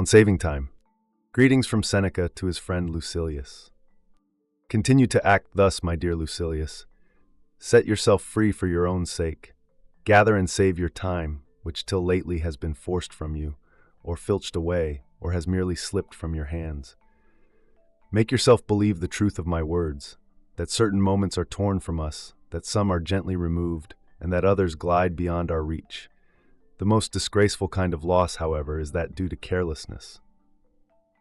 on saving time. Greetings from Seneca to his friend Lucilius. Continue to act thus, my dear Lucilius. Set yourself free for your own sake. Gather and save your time, which till lately has been forced from you, or filched away, or has merely slipped from your hands. Make yourself believe the truth of my words, that certain moments are torn from us, that some are gently removed, and that others glide beyond our reach. The most disgraceful kind of loss, however, is that due to carelessness.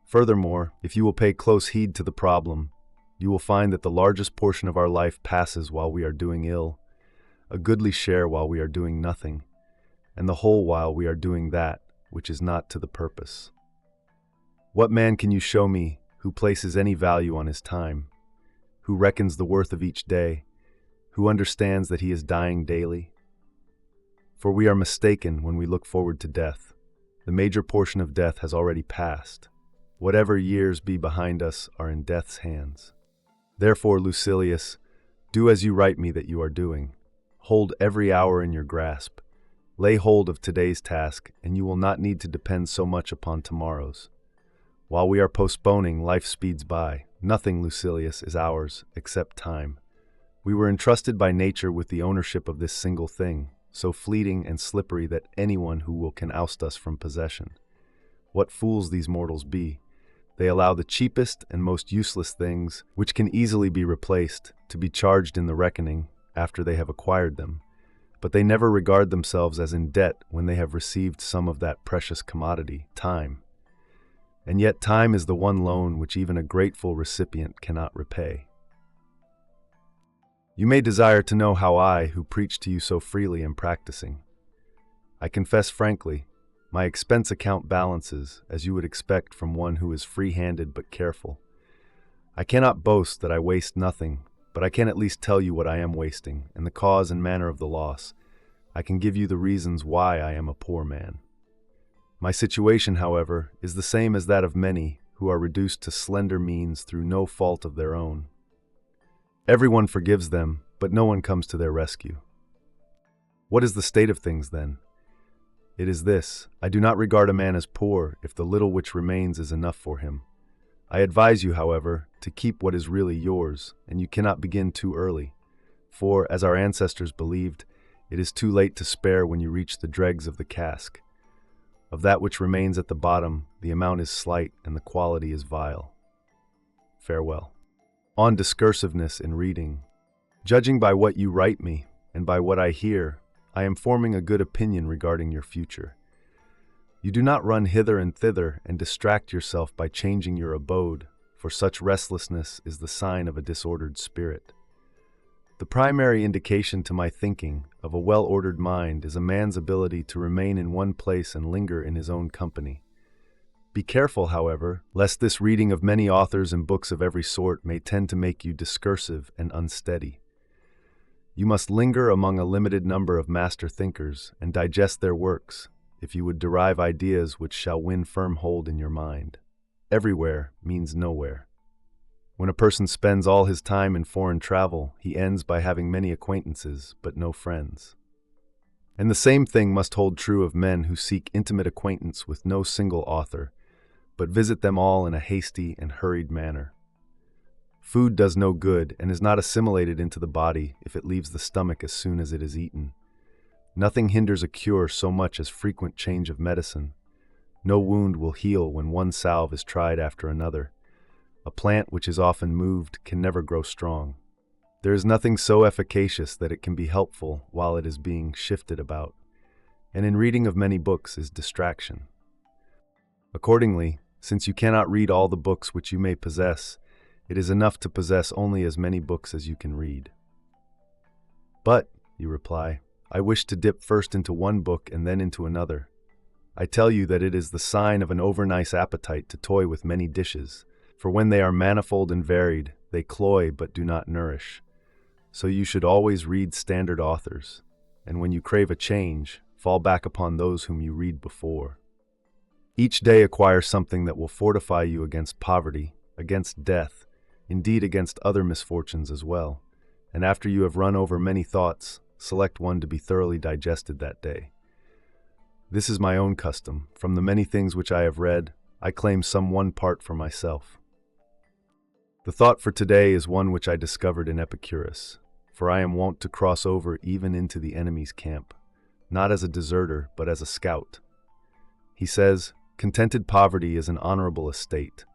Furthermore, if you will pay close heed to the problem, you will find that the largest portion of our life passes while we are doing ill, a goodly share while we are doing nothing, and the whole while we are doing that which is not to the purpose. What man can you show me who places any value on his time, who reckons the worth of each day, who understands that he is dying daily? For we are mistaken when we look forward to death. The major portion of death has already passed. Whatever years be behind us are in death's hands. Therefore, Lucilius, do as you write me that you are doing. Hold every hour in your grasp. Lay hold of today's task, and you will not need to depend so much upon tomorrow's. While we are postponing, life speeds by. Nothing, Lucilius, is ours except time. We were entrusted by nature with the ownership of this single thing, so fleeting and slippery that anyone who will can oust us from possession. What fools these mortals be! They allow the cheapest and most useless things, which can easily be replaced, to be charged in the reckoning after they have acquired them, but they never regard themselves as in debt when they have received some of that precious commodity, time. And yet time is the one loan which even a grateful recipient cannot repay. You may desire to know how I, who preach to you so freely, am practicing. I confess frankly, my expense account balances, as you would expect from one who is free-handed but careful. I cannot boast that I waste nothing, but I can at least tell you what I am wasting, and the cause and manner of the loss. I can give you the reasons why I am a poor man. My situation, however, is the same as that of many who are reduced to slender means through no fault of their own. Everyone forgives them, but no one comes to their rescue. What is the state of things, then? It is this: I do not regard a man as poor if the little which remains is enough for him. I advise you, however, to keep what is really yours, and you cannot begin too early, for, as our ancestors believed, it is too late to spare when you reach the dregs of the cask. Of that which remains at the bottom, the amount is slight and the quality is vile. Farewell. On discursiveness in reading. Judging by what you write me, and by what I hear, I am forming a good opinion regarding your future. You do not run hither and thither and distract yourself by changing your abode, for such restlessness is the sign of a disordered spirit. The primary indication to my thinking of a well-ordered mind is a man's ability to remain in one place and linger in his own company. Be careful, however, lest this reading of many authors and books of every sort may tend to make you discursive and unsteady. You must linger among a limited number of master thinkers and digest their works, if you would derive ideas which shall win firm hold in your mind. Everywhere means nowhere. When a person spends all his time in foreign travel, he ends by having many acquaintances, but no friends. And the same thing must hold true of men who seek intimate acquaintance with no single author, but visit them all in a hasty and hurried manner. Food does no good and is not assimilated into the body if it leaves the stomach as soon as it is eaten. Nothing hinders a cure so much as frequent change of medicine. No wound will heal when one salve is tried after another. A plant which is often moved can never grow strong. There is nothing so efficacious that it can be helpful while it is being shifted about, and in reading of many books is distraction. Accordingly, since you cannot read all the books which you may possess, it is enough to possess only as many books as you can read. But, you reply, I wish to dip first into one book and then into another. I tell you that it is the sign of an overnice appetite to toy with many dishes, for when they are manifold and varied, they cloy but do not nourish. So you should always read standard authors, and when you crave a change, fall back upon those whom you read before. Each day acquire something that will fortify you against poverty, against death, indeed against other misfortunes as well, and after you have run over many thoughts, select one to be thoroughly digested that day. This is my own custom. From the many things which I have read, I claim some one part for myself. The thought for today is one which I discovered in Epicurus, for I am wont to cross over even into the enemy's camp, not as a deserter, but as a scout. He says, "Contented poverty is an honorable estate.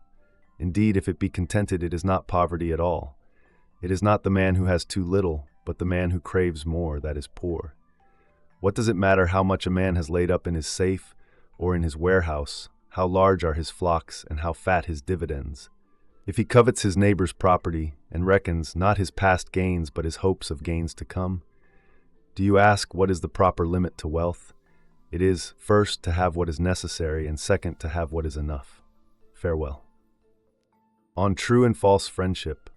Indeed, if it be contented, it is not poverty at all. It is not the man who has too little, but the man who craves more that is poor. What does it matter how much a man has laid up in his safe or in his warehouse, how large are his flocks and how fat his dividends? If he covets his neighbor's property and reckons not his past gains but his hopes of gains to come, do you ask what is the proper limit to wealth? It is, first, to have what is necessary, and second, to have what is enough. Farewell." On true and false friendship.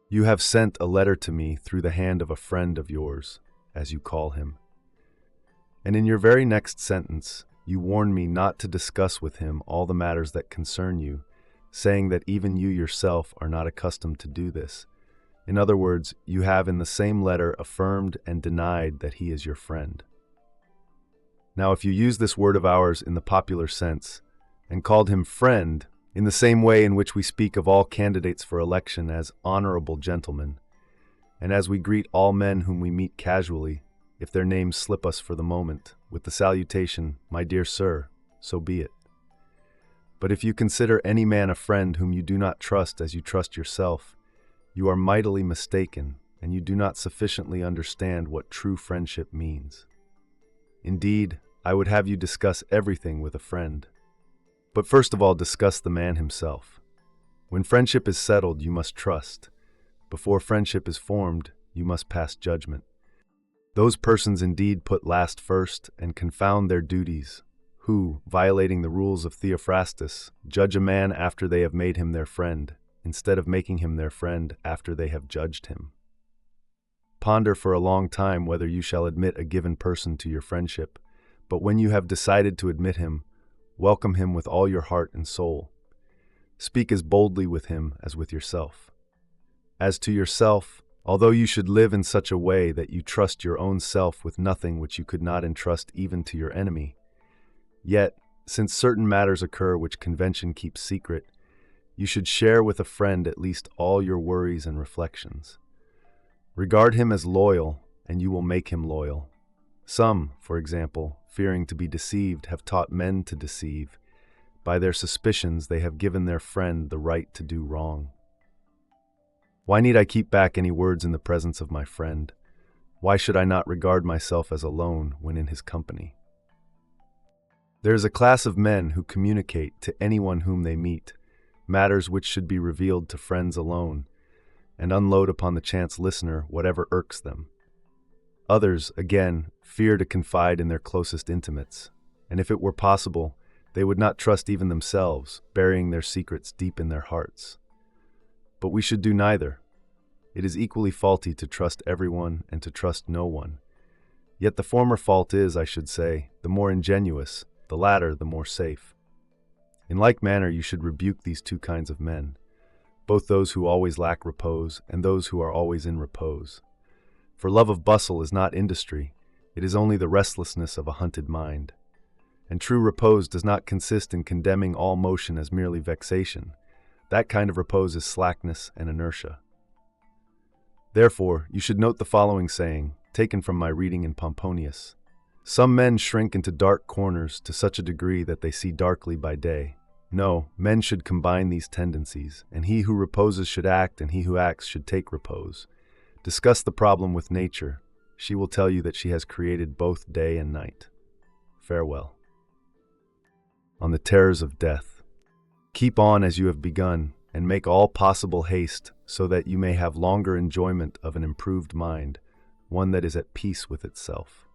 You have sent a letter to me through the hand of a friend of yours, as you call him. And in your very next sentence, you warn me not to discuss with him all the matters that concern you, saying that even you yourself are not accustomed to do this. In other words, you have in the same letter affirmed and denied that he is your friend. Now, if you use this word of ours in the popular sense, and called him friend, in the same way in which we speak of all candidates for election as honorable gentlemen, and as we greet all men whom we meet casually, if their names slip us for the moment, with the salutation, "My dear sir," so be it. But if you consider any man a friend whom you do not trust as you trust yourself, you are mightily mistaken, and you do not sufficiently understand what true friendship means. Indeed, I would have you discuss everything with a friend. But first of all, discuss the man himself. When friendship is settled, you must trust. Before friendship is formed, you must pass judgment. Those persons indeed put last first and confound their duties, who, violating the rules of Theophrastus, judge a man after they have made him their friend, instead of making him their friend after they have judged him. Ponder for a long time whether you shall admit a given person to your friendship, but when you have decided to admit him, welcome him with all your heart and soul. Speak as boldly with him as with yourself. As to yourself, although you should live in such a way that you trust your own self with nothing which you could not entrust even to your enemy, yet, since certain matters occur which convention keeps secret, you should share with a friend at least all your worries and reflections. Regard him as loyal, and you will make him loyal. Some, for example, fearing to be deceived, have taught men to deceive. By their suspicions, they have given their friend the right to do wrong. Why need I keep back any words in the presence of my friend? Why should I not regard myself as alone when in his company? There is a class of men who communicate to anyone whom they meet matters which should be revealed to friends alone, and unload upon the chance listener whatever irks them. Others, again, fear to confide in their closest intimates, and if it were possible, they would not trust even themselves, burying their secrets deep in their hearts. But we should do neither. It is equally faulty to trust everyone and to trust no one. Yet the former fault is, I should say, the more ingenuous, the latter the more safe. In like manner you should rebuke these two kinds of men, both those who always lack repose and those who are always in repose. For love of bustle is not industry, it is only the restlessness of a hunted mind. And true repose does not consist in condemning all motion as merely vexation. That kind of repose is slackness and inertia. Therefore, you should note the following saying, taken from my reading in Pomponius. Some men shrink into dark corners to such a degree that they see darkly by day. No, men should combine these tendencies, and he who reposes should act, and he who acts should take repose. Discuss the problem with nature. She will tell you that she has created both day and night. Farewell. On the terrors of death. Keep on as you have begun, and make all possible haste, so that you may have longer enjoyment of an improved mind, one that is at peace with itself.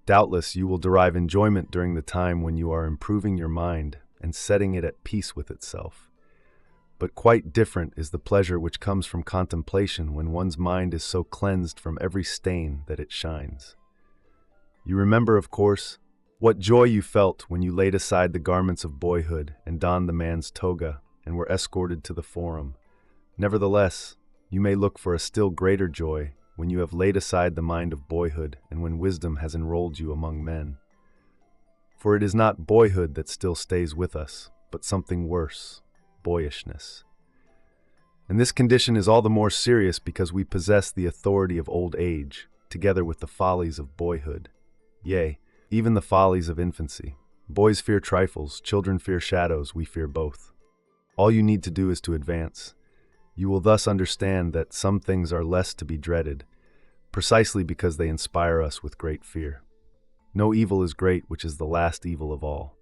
Doubtless you will derive enjoyment during the time when you are improving your mind and setting it at peace with itself. But quite different is the pleasure which comes from contemplation when one's mind is so cleansed from every stain that it shines. You remember, of course, what joy you felt when you laid aside the garments of boyhood and donned the man's toga and were escorted to the forum. Nevertheless, you may look for a still greater joy when you have laid aside the mind of boyhood and when wisdom has enrolled you among men. For it is not boyhood that still stays with us, but something worse, boyishness. And this condition is all the more serious because we possess the authority of old age, together with the follies of boyhood. Yea, even the follies of infancy. Boys fear trifles, children fear shadows, we fear both. All you need to do is to advance. You will thus understand that some things are less to be dreaded, precisely because they inspire us with great fear. No evil is great which is the last evil of all.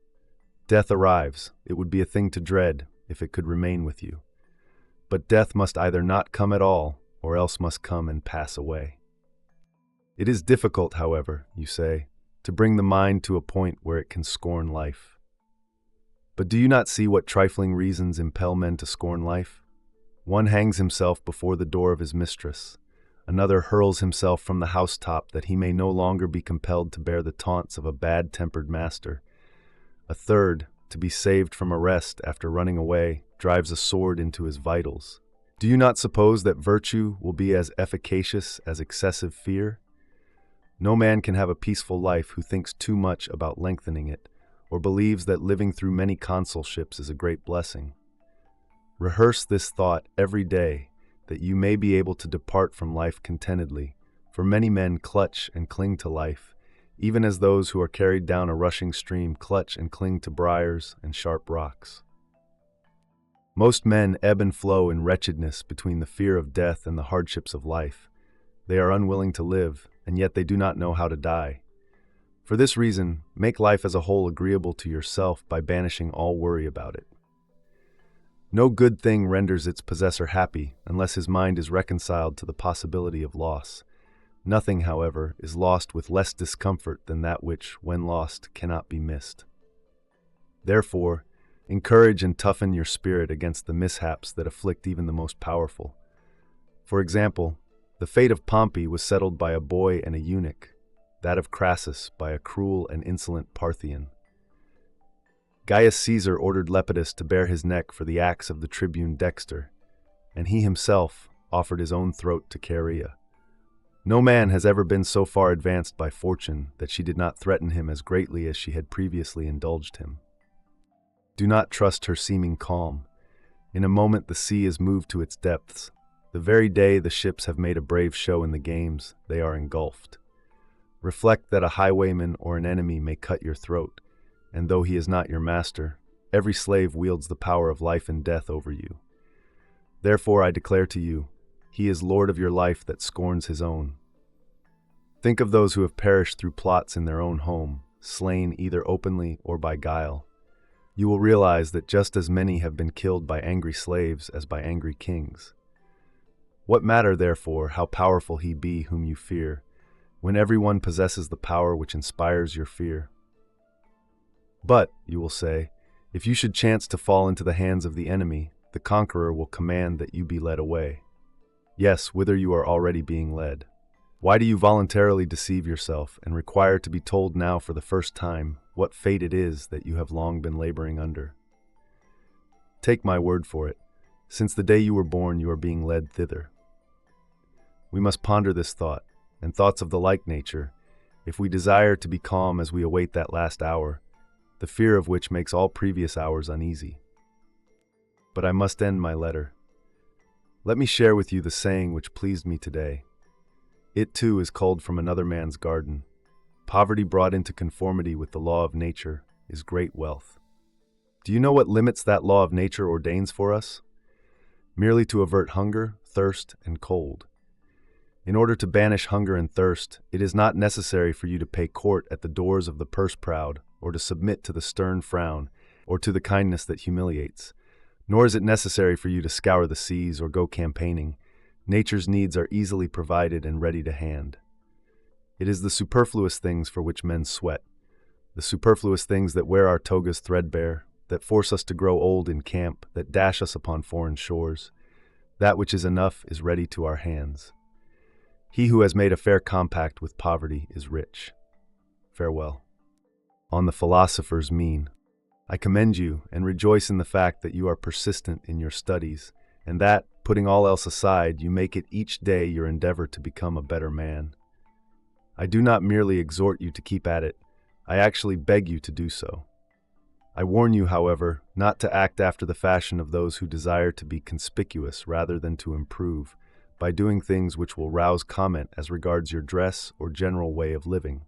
Death arrives. It would be a thing to dread if it could remain with you. But death must either not come at all, or else must come and pass away. It is difficult, however, you say, to bring the mind to a point where it can scorn life. But do you not see what trifling reasons impel men to scorn life? One hangs himself before the door of his mistress. Another hurls himself from the housetop that he may no longer be compelled to bear the taunts of a bad-tempered master. A third, to be saved from arrest after running away, drives a sword into his vitals. Do you not suppose that virtue will be as efficacious as excessive fear? No man can have a peaceful life who thinks too much about lengthening it, or believes that living through many consulships is a great blessing. Rehearse this thought every day, that you may be able to depart from life contentedly, for many men clutch and cling to life, even as those who are carried down a rushing stream clutch and cling to briars and sharp rocks. Most men ebb and flow in wretchedness between the fear of death and the hardships of life. They are unwilling to live, and yet they do not know how to die. For this reason, make life as a whole agreeable to yourself by banishing all worry about it. No good thing renders its possessor happy unless his mind is reconciled to the possibility of loss. Nothing, however, is lost with less discomfort than that which, when lost, cannot be missed. Therefore, encourage and toughen your spirit against the mishaps that afflict even the most powerful. For example, the fate of Pompey was settled by a boy and a eunuch, that of Crassus by a cruel and insolent Parthian. Gaius Caesar ordered Lepidus to bare his neck for the acts of the tribune Dexter, and he himself offered his own throat to Chaerea. No man has ever been so far advanced by fortune that she did not threaten him as greatly as she had previously indulged him. Do not trust her seeming calm. In a moment the sea is moved to its depths. The very day the ships have made a brave show in the games, they are engulfed. Reflect that a highwayman or an enemy may cut your throat, and though he is not your master, every slave wields the power of life and death over you. Therefore I declare to you, he is Lord of your life that scorns his own. Think of those who have perished through plots in their own home, slain either openly or by guile. You will realize that just as many have been killed by angry slaves as by angry kings. What matter, therefore, how powerful he be whom you fear, when everyone possesses the power which inspires your fear? But, you will say, if you should chance to fall into the hands of the enemy, the conqueror will command that you be led away. Yes, whither you are already being led. Why do you voluntarily deceive yourself and require to be told now for the first time what fate it is that you have long been laboring under? Take my word for it. Since the day you were born, you are being led thither. We must ponder this thought, and thoughts of the like nature, if we desire to be calm as we await that last hour, the fear of which makes all previous hours uneasy. But I must end my letter. Let me share with you the saying which pleased me today. It too is culled from another man's garden. Poverty brought into conformity with the law of nature is great wealth. Do you know what limits that law of nature ordains for us? Merely to avert hunger, thirst, and cold. In order to banish hunger and thirst, it is not necessary for you to pay court at the doors of the purse-proud, or to submit to the stern frown, or to the kindness that humiliates. Nor is it necessary for you to scour the seas or go campaigning. Nature's needs are easily provided and ready to hand. It is the superfluous things for which men sweat, the superfluous things that wear our togas threadbare, that force us to grow old in camp, that dash us upon foreign shores. That which is enough is ready to our hands. He who has made a fair compact with poverty is rich. Farewell. On the philosopher's mean. I commend you and rejoice in the fact that you are persistent in your studies, and that, putting all else aside, you make it each day your endeavor to become a better man. I do not merely exhort you to keep at it, I actually beg you to do so. I warn you, however, not to act after the fashion of those who desire to be conspicuous rather than to improve, by doing things which will rouse comment as regards your dress or general way of living.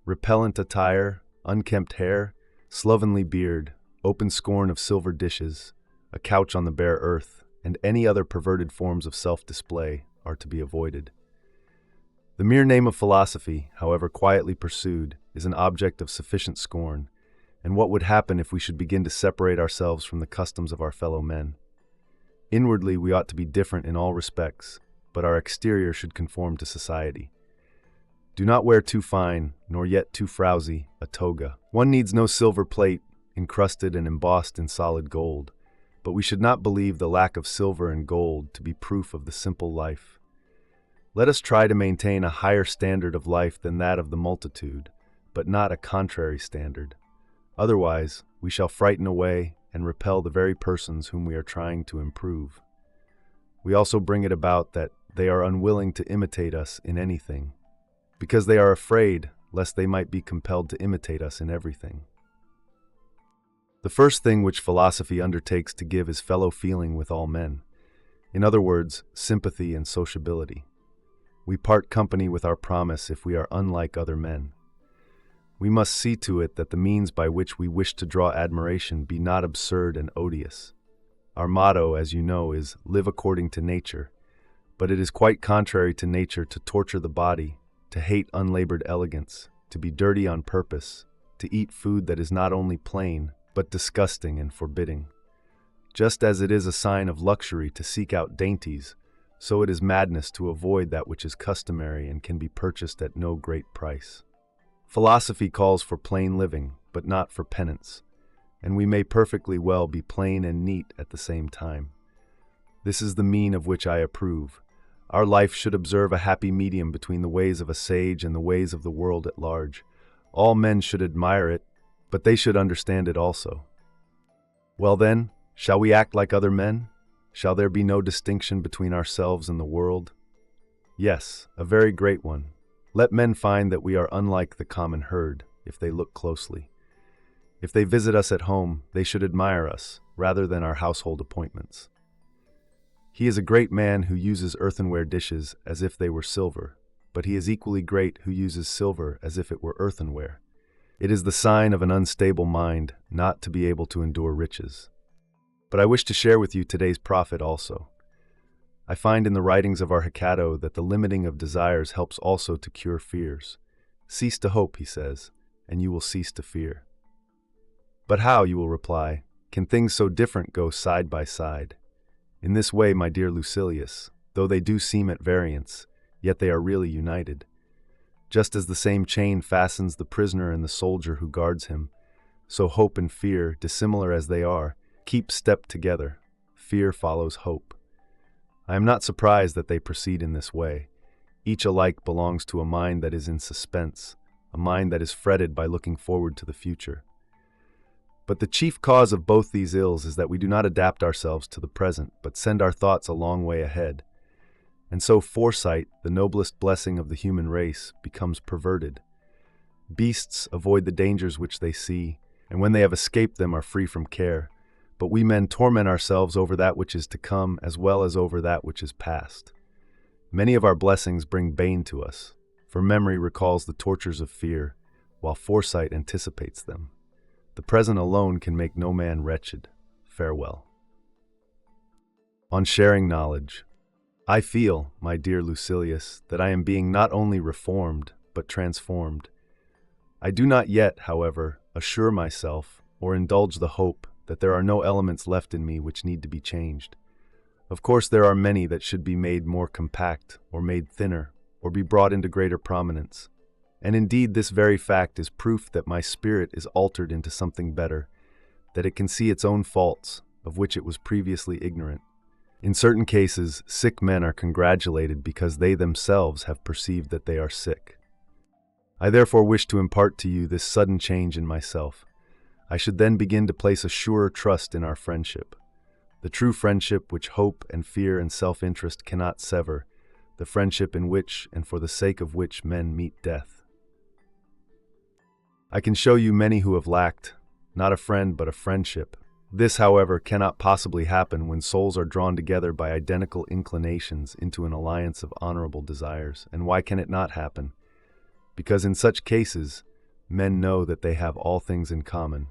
Repellent attire, unkempt hair, slovenly beard, open scorn of silver dishes, a couch on the bare earth, and any other perverted forms of self-display are to be avoided. The mere name of philosophy, however quietly pursued, is an object of sufficient scorn, and what would happen if we should begin to separate ourselves from the customs of our fellow men? Inwardly, we ought to be different in all respects, but our exterior should conform to society. Do not wear too fine, nor yet too frowsy, a toga. One needs no silver plate, encrusted and embossed in solid gold, but we should not believe the lack of silver and gold to be proof of the simple life. Let us try to maintain a higher standard of life than that of the multitude, but not a contrary standard. Otherwise, we shall frighten away and repel the very persons whom we are trying to improve. We also bring it about that they are unwilling to imitate us in anything, because they are afraid lest they might be compelled to imitate us in everything. The first thing which philosophy undertakes to give is fellow feeling with all men. In other words, sympathy and sociability. We part company with our promise if we are unlike other men. We must see to it that the means by which we wish to draw admiration be not absurd and odious. Our motto, as you know, is "Live according to nature," but it is quite contrary to nature to torture the body, to hate unlabored elegance, to be dirty on purpose, to eat food that is not only plain, but disgusting and forbidding. Just as it is a sign of luxury to seek out dainties, so it is madness to avoid that which is customary and can be purchased at no great price. Philosophy calls for plain living, but not for penance, and we may perfectly well be plain and neat at the same time. This is the mean of which I approve. Our life should observe a happy medium between the ways of a sage and the ways of the world at large. All men should admire it, but they should understand it also. Well then, shall we act like other men? Shall there be no distinction between ourselves and the world? Yes, a very great one. Let men find that we are unlike the common herd, if they look closely. If they visit us at home, they should admire us, rather than our household appointments. He is a great man who uses earthenware dishes as if they were silver, but he is equally great who uses silver as if it were earthenware. It is the sign of an unstable mind not to be able to endure riches. But I wish to share with you today's prophet also. I find in the writings of our Hecato that the limiting of desires helps also to cure fears. Cease to hope, he says, and you will cease to fear. But how, you will reply, can things so different go side by side? In this way, my dear Lucilius, though they do seem at variance, yet they are really united. Just as the same chain fastens the prisoner and the soldier who guards him, so hope and fear, dissimilar as they are, keep step together. Fear follows hope. I am not surprised that they proceed in this way. Each alike belongs to a mind that is in suspense, a mind that is fretted by looking forward to the future. But the chief cause of both these ills is that we do not adapt ourselves to the present, but send our thoughts a long way ahead. And so foresight, the noblest blessing of the human race, becomes perverted. Beasts avoid the dangers which they see, and when they have escaped them are free from care. But we men torment ourselves over that which is to come as well as over that which is past. Many of our blessings bring bane to us, for memory recalls the tortures of fear, while foresight anticipates them. The present alone can make no man wretched. Farewell. On sharing knowledge. I feel, my dear Lucilius, that I am being not only reformed, but transformed. I do not yet, however, assure myself, or indulge the hope, that there are no elements left in me which need to be changed. Of course, there are many that should be made more compact, or made thinner, or be brought into greater prominence. And indeed, this very fact is proof that my spirit is altered into something better, that it can see its own faults, of which it was previously ignorant. In certain cases, sick men are congratulated because they themselves have perceived that they are sick. I therefore wish to impart to you this sudden change in myself. I should then begin to place a surer trust in our friendship. The true friendship which hope and fear and self-interest cannot sever, the friendship in which and for the sake of which men meet death. I can show you many who have lacked, not a friend but a friendship. This, however, cannot possibly happen when souls are drawn together by identical inclinations into an alliance of honorable desires. And why can it not happen? Because in such cases, men know that they have all things in common,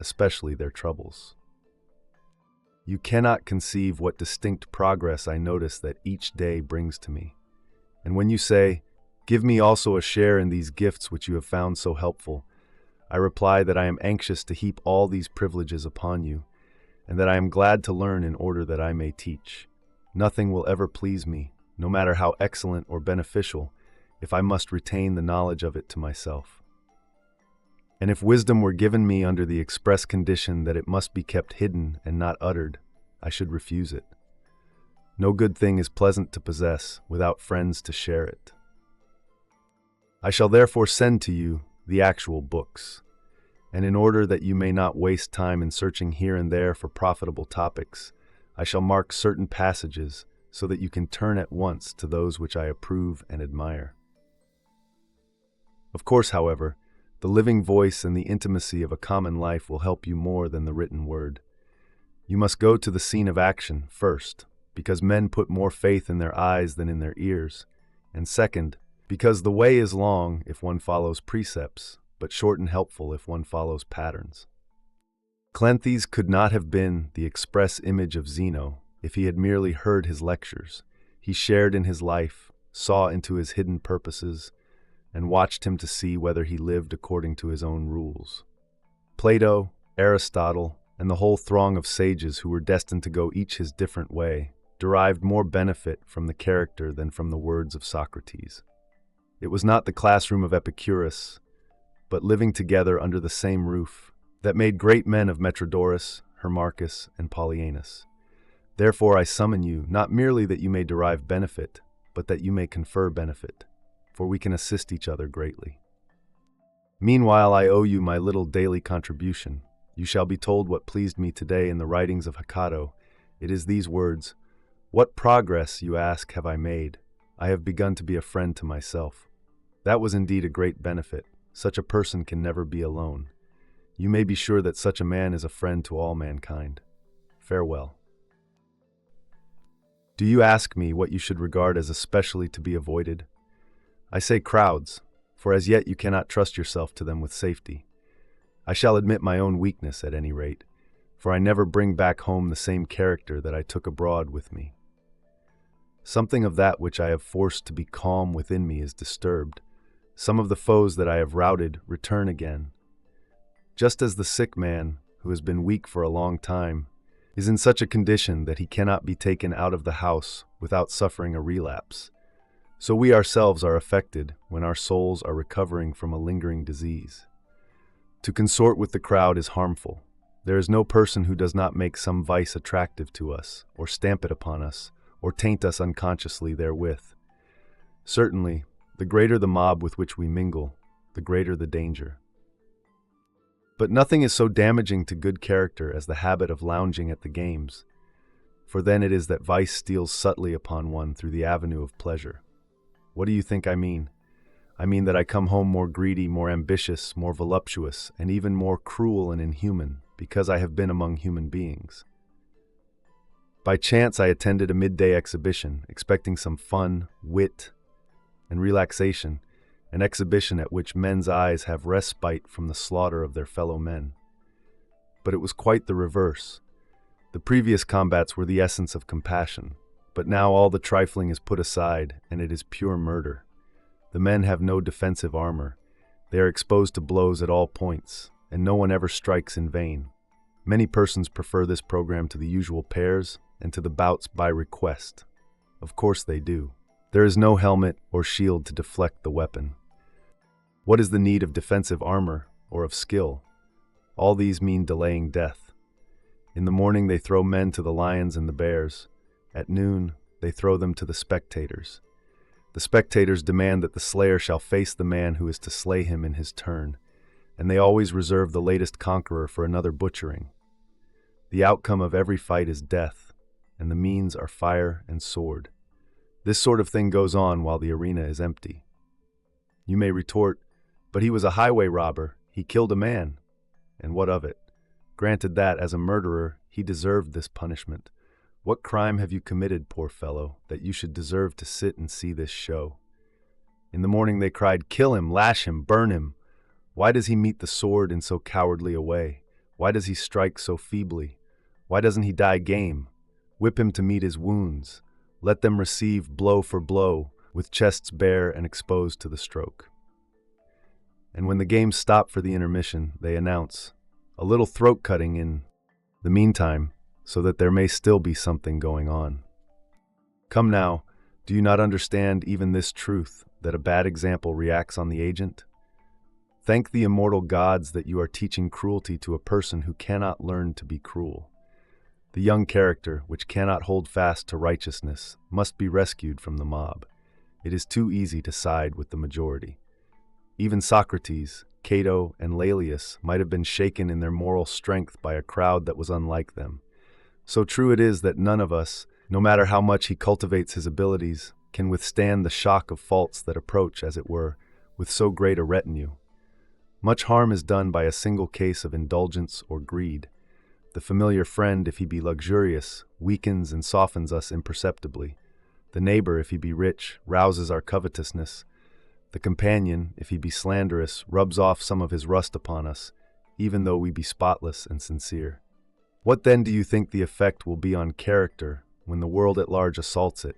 especially their troubles. You cannot conceive what distinct progress I notice that each day brings to me. And when you say, "Give me also a share in these gifts which you have found so helpful," I reply that I am anxious to heap all these privileges upon you, and that I am glad to learn in order that I may teach. Nothing will ever please me, no matter how excellent or beneficial, if I must retain the knowledge of it to myself. And if wisdom were given me under the express condition that it must be kept hidden and not uttered, I should refuse it. No good thing is pleasant to possess without friends to share it. I shall therefore send to you the actual books, and in order that you may not waste time in searching here and there for profitable topics, I shall mark certain passages so that you can turn at once to those which I approve and admire. Of course, however, the living voice and the intimacy of a common life will help you more than the written word. You must go to the scene of action first, because men put more faith in their eyes than in their ears, and second, because the way is long if one follows precepts, but short and helpful if one follows patterns. Cleanthes could not have been the express image of Zeno if he had merely heard his lectures. He shared in his life, saw into his hidden purposes, and watched him to see whether he lived according to his own rules. Plato, Aristotle, and the whole throng of sages who were destined to go each his different way derived more benefit from the character than from the words of Socrates. It was not the classroom of Epicurus, but living together under the same roof, that made great men of Metrodorus, Hermarchus, and Polyaenus. Therefore I summon you, not merely that you may derive benefit, but that you may confer benefit, for we can assist each other greatly. Meanwhile I owe you my little daily contribution. You shall be told what pleased me today in the writings of Hecato. It is these words: "What progress, you ask, have I made? I have begun to be a friend to myself." That was indeed a great benefit. Such a person can never be alone. You may be sure that such a man is a friend to all mankind. Farewell. Do you ask me what you should regard as especially to be avoided? I say crowds, for as yet you cannot trust yourself to them with safety. I shall admit my own weakness at any rate, for I never bring back home the same character that I took abroad with me. Something of that which I have forced to be calm within me is disturbed. Some of the foes that I have routed return again. Just as the sick man, who has been weak for a long time, is in such a condition that he cannot be taken out of the house without suffering a relapse, so we ourselves are affected when our souls are recovering from a lingering disease. To consort with the crowd is harmful. There is no person who does not make some vice attractive to us, or stamp it upon us, or taint us unconsciously therewith. Certainly, the greater the mob with which we mingle, the greater the danger. But nothing is so damaging to good character as the habit of lounging at the games, for then it is that vice steals subtly upon one through the avenue of pleasure. What do you think I mean? I mean that I come home more greedy, more ambitious, more voluptuous, and even more cruel and inhuman, because I have been among human beings. By chance I attended a midday exhibition, expecting some fun, wit, and relaxation, an exhibition at which men's eyes have respite from the slaughter of their fellow men. But it was quite the reverse. The previous combats were the essence of compassion, but now all the trifling is put aside, and it is pure murder. The men have no defensive armor. They are exposed to blows at all points, and no one ever strikes in vain. Many persons prefer this program to the usual pairs and to the bouts by request. Of course they do. There is no helmet or shield to deflect the weapon. What is the need of defensive armor or of skill? All these mean delaying death. In the morning they throw men to the lions and the bears. At noon, they throw them to the spectators. The spectators demand that the slayer shall face the man who is to slay him in his turn, and they always reserve the latest conqueror for another butchering. The outcome of every fight is death, and the means are fire and sword. This sort of thing goes on while the arena is empty. You may retort, But he was a highway robber. He killed a man. And what of it? Granted that, as a murderer, he deserved this punishment. What crime have you committed, poor fellow, that you should deserve to sit and see this show? In the morning they cried, "Kill him, lash him, burn him." Why does he meet the sword in so cowardly a way? Why does he strike so feebly? Why doesn't he die game? Whip him to meet his wounds. Let them receive blow for blow, with chests bare and exposed to the stroke. And when the game stopped for the intermission, they announce, "A little throat-cutting in the meantime, so that there may still be something going on." Come now, do you not understand even this truth, that a bad example reacts on the agent? Thank the immortal gods that you are teaching cruelty to a person who cannot learn to be cruel. The young character, which cannot hold fast to righteousness, must be rescued from the mob. It is too easy to side with the majority. Even Socrates, Cato, and Laelius might have been shaken in their moral strength by a crowd that was unlike them. So true it is that none of us, no matter how much he cultivates his abilities, can withstand the shock of faults that approach, as it were, with so great a retinue. Much harm is done by a single case of indulgence or greed. The familiar friend, if he be luxurious, weakens and softens us imperceptibly. The neighbor, if he be rich, rouses our covetousness. The companion, if he be slanderous, rubs off some of his rust upon us, even though we be spotless and sincere. What then do you think the effect will be on character when the world at large assaults it?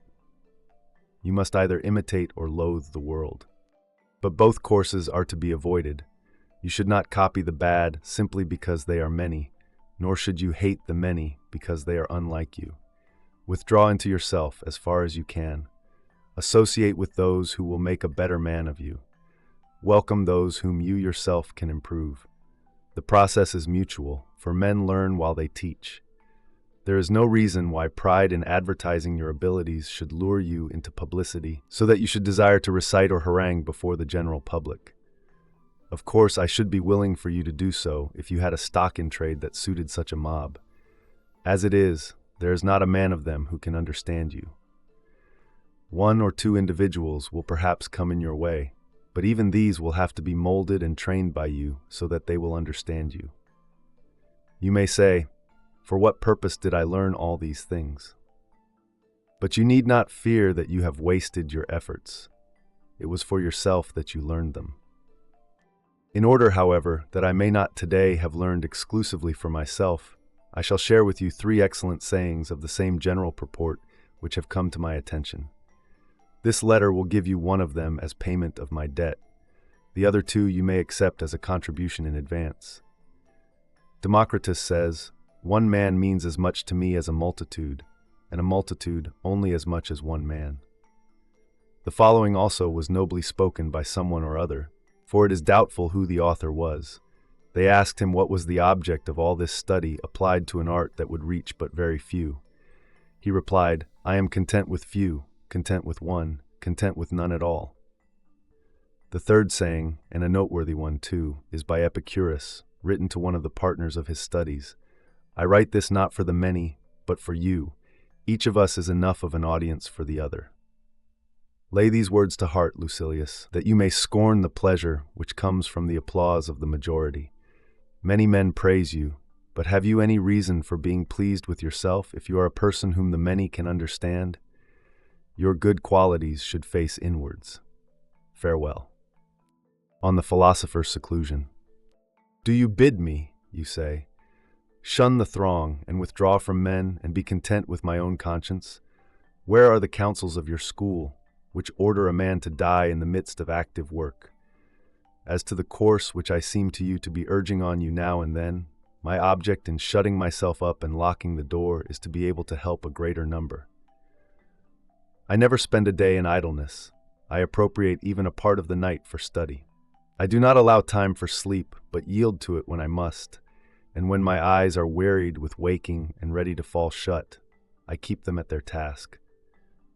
You must either imitate or loathe the world. But both courses are to be avoided. You should not copy the bad simply because they are many, nor should you hate the many because they are unlike you. Withdraw into yourself as far as you can. Associate with those who will make a better man of you. Welcome those whom you yourself can improve. The process is mutual, for men learn while they teach. There is no reason why pride in advertising your abilities should lure you into publicity, so that you should desire to recite or harangue before the general public. Of course, I should be willing for you to do so if you had a stock in trade that suited such a mob. As it is, there is not a man of them who can understand you. One or two individuals will perhaps come in your way, but even these will have to be molded and trained by you so that they will understand you. You may say, "For what purpose did I learn all these things?" But you need not fear that you have wasted your efforts. It was for yourself that you learned them. In order, however, that I may not today have learned exclusively for myself, I shall share with you 3 excellent sayings of the same general purport which have come to my attention. This letter will give you one of them as payment of my debt. The other 2 you may accept as a contribution in advance. Democritus says, "One man means as much to me as a multitude, and a multitude only as much as one man." The following also was nobly spoken by someone or other, for it is doubtful who the author was. They asked him what was the object of all this study applied to an art that would reach but very few. He replied, "I am content with few, content with one, content with none at all." The third saying, and a noteworthy one too, is by Epicurus, written to one of the partners of his studies. "I write this not for the many, but for you. Each of us is enough of an audience for the other." Lay these words to heart, Lucilius, that you may scorn the pleasure which comes from the applause of the majority. Many men praise you, but have you any reason for being pleased with yourself if you are a person whom the many can understand? Your good qualities should face inwards. Farewell. On the philosopher's seclusion. "Do you bid me," you say, "shun the throng and withdraw from men and be content with my own conscience? Where are the counsels of your school, which order a man to die in the midst of active work? As to the course which I seem to you to be urging on you now and then, my object in shutting myself up and locking the door is to be able to help a greater number. I never spend a day in idleness. I appropriate even a part of the night for study. I do not allow time for sleep, but yield to it when I must, and when my eyes are wearied with waking and ready to fall shut, I keep them at their task.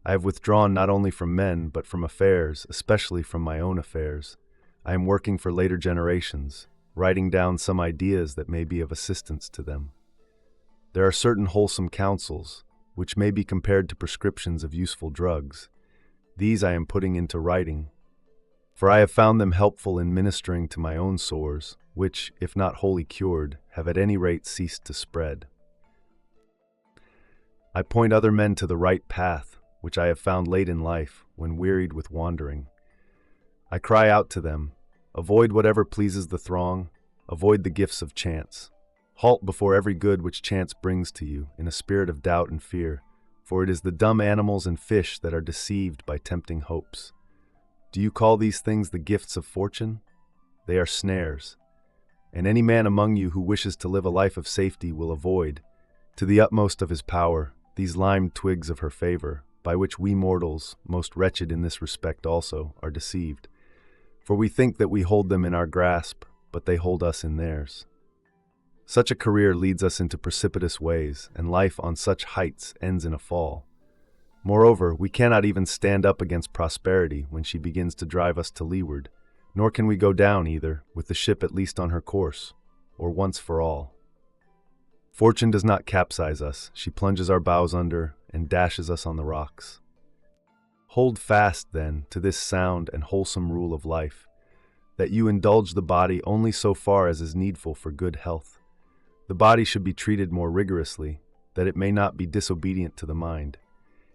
I have withdrawn not only from men, but from affairs, especially from my own affairs. I am working for later generations, writing down some ideas that may be of assistance to them. There are certain wholesome counsels, which may be compared to prescriptions of useful drugs. These I am putting into writing. for I have found them helpful in ministering to my own sores, which, if not wholly cured, have at any rate ceased to spread. I point other men to the right path, which I have found late in life, when wearied with wandering. I cry out to them, avoid whatever pleases the throng, avoid the gifts of chance. Halt before every good which chance brings to you, in a spirit of doubt and fear, for it is the dumb animals and fish that are deceived by tempting hopes. Do you call these things the gifts of fortune? They are snares. And any man among you who wishes to live a life of safety will avoid, to the utmost of his power, these limed twigs of her favor, by which we mortals, most wretched in this respect also, are deceived. For we think that we hold them in our grasp, but they hold us in theirs. Such a career leads us into precipitous ways, and life on such heights ends in a fall. Moreover, we cannot even stand up against prosperity when she begins to drive us to leeward, nor can we go down either, with the ship at least on her course, or once for all. Fortune does not capsize us, she plunges our bows under and dashes us on the rocks. Hold fast, then, to this sound and wholesome rule of life, that you indulge the body only so far as is needful for good health. The body should be treated more rigorously, that it may not be disobedient to the mind.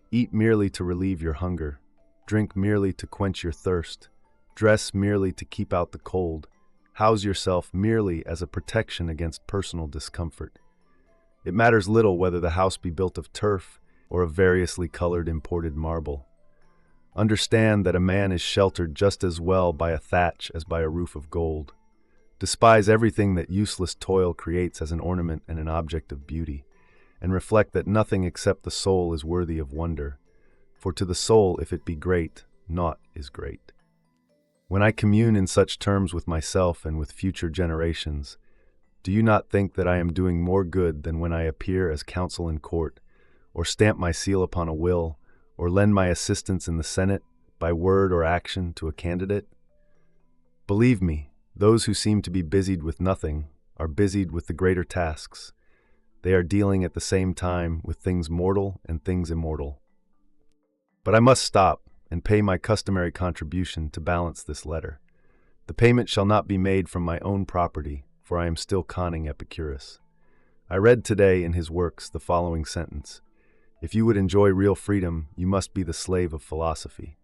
Eat merely to relieve your hunger, drink merely to quench your thirst, dress merely to keep out the cold, house yourself merely as a protection against personal discomfort. It matters little whether the house be built of turf or of variously colored imported marble. Understand that a man is sheltered just as well by a thatch as by a roof of gold. Despise everything that useless toil creates as an ornament and an object of beauty, and reflect that nothing except the soul is worthy of wonder, for to the soul, if it be great, naught is great. When I commune in such terms with myself and with future generations, do you not think that I am doing more good than when I appear as counsel in court, or stamp my seal upon a will, or lend my assistance in the Senate, by word or action, to a candidate? Believe me, those who seem to be busied with nothing are busied with the greater tasks. They are dealing at the same time with things mortal and things immortal. But I must stop and pay my customary contribution to balance this letter. The payment shall not be made from my own property, for I am still conning Epicurus. I read today in his works the following sentence: if you would enjoy real freedom, you must be the slave of philosophy.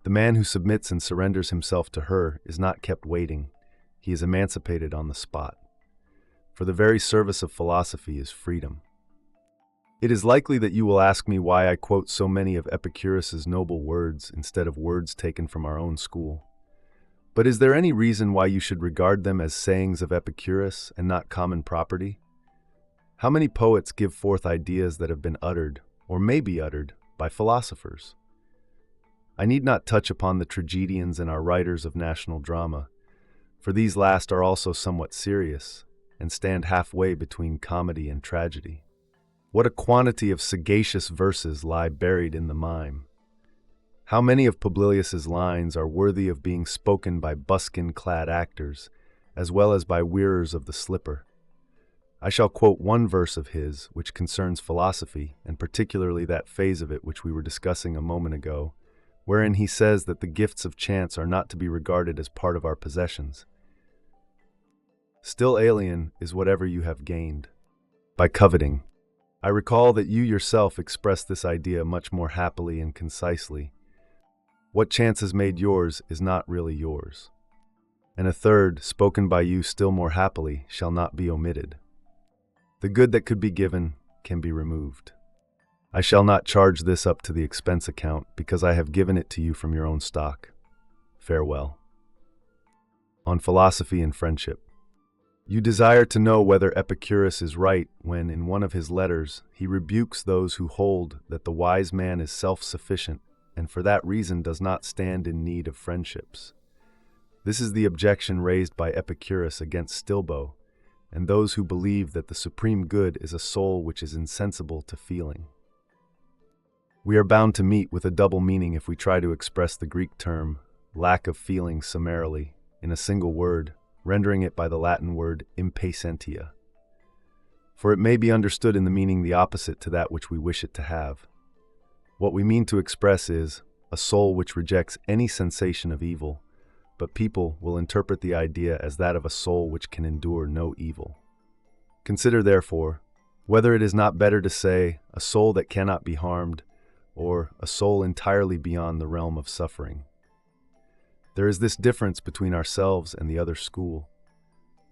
The man who submits and surrenders himself to her is not kept waiting. He is emancipated on the spot. For the very service of philosophy is freedom. It is likely that you will ask me why I quote so many of Epicurus's noble words instead of words taken from our own school. But is there any reason why you should regard them as sayings of Epicurus and not common property? How many poets give forth ideas that have been uttered, or may be uttered, by philosophers? I need not touch upon the tragedians and our writers of national drama, for these last are also somewhat serious, and stand halfway between comedy and tragedy. What a quantity of sagacious verses lie buried in the mime! How many of Publilius's lines are worthy of being spoken by buskin-clad actors, as well as by wearers of the slipper? I shall quote one verse of his, which concerns philosophy, and particularly that phase of it which we were discussing a moment ago, wherein he says that the gifts of chance are not to be regarded as part of our possessions. Still alien is whatever you have gained by coveting. I recall that you yourself expressed this idea much more happily and concisely. What chance has made yours is not really yours. And a third, spoken by you still more happily, shall not be omitted. The good that could be given can be removed. I shall not charge this up to the expense account, because I have given it to you from your own stock. Farewell. On philosophy and friendship. You desire to know whether Epicurus is right when, in one of his letters, he rebukes those who hold that the wise man is self-sufficient and for that reason does not stand in need of friendships. This is the objection raised by Epicurus against Stilbo, and those who believe that the supreme good is a soul which is insensible to feeling. We are bound to meet with a double meaning if we try to express the Greek term lack of feeling summarily in a single word, rendering it by the Latin word impatientia. For it may be understood in the meaning the opposite to that which we wish it to have. What we mean to express is a soul which rejects any sensation of evil, but people will interpret the idea as that of a soul which can endure no evil. Consider, therefore, whether it is not better to say a soul that cannot be harmed, or a soul entirely beyond the realm of suffering. There is this difference between ourselves and the other school.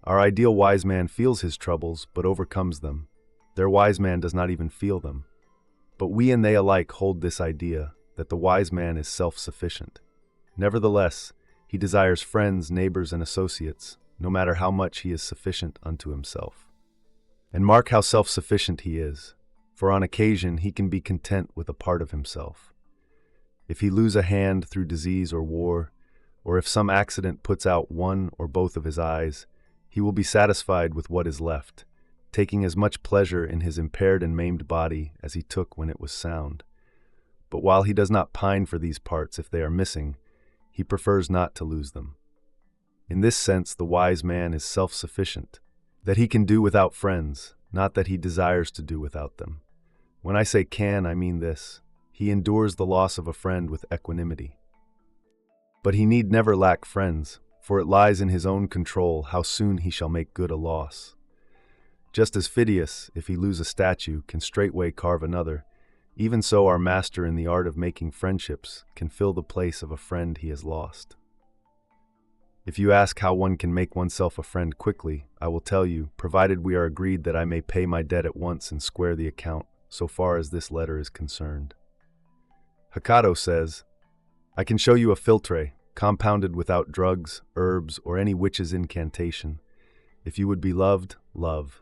Our ideal wise man feels his troubles, but overcomes them. Their wise man does not even feel them. But we and they alike hold this idea that the wise man is self-sufficient. Nevertheless, he desires friends, neighbors, and associates, no matter how much he is sufficient unto himself. And mark how self-sufficient he is, for on occasion he can be content with a part of himself. If he lose a hand through disease or war, or if some accident puts out one or both of his eyes, he will be satisfied with what is left, taking as much pleasure in his impaired and maimed body as he took when it was sound. But while he does not pine for these parts if they are missing, he prefers not to lose them. In this sense, the wise man is self-sufficient, that he can do without friends, not that he desires to do without them. When I say can, I mean this: he endures the loss of a friend with equanimity. But he need never lack friends, for it lies in his own control how soon he shall make good a loss. Just as Phidias, if he lose a statue, can straightway carve another, even so our master in the art of making friendships can fill the place of a friend he has lost. If you ask how one can make oneself a friend quickly, I will tell you, provided we are agreed that I may pay my debt at once and square the account, so far as this letter is concerned. Hecatto says, I can show you a philtre, compounded without drugs, herbs, or any witch's incantation. If you would be loved, love.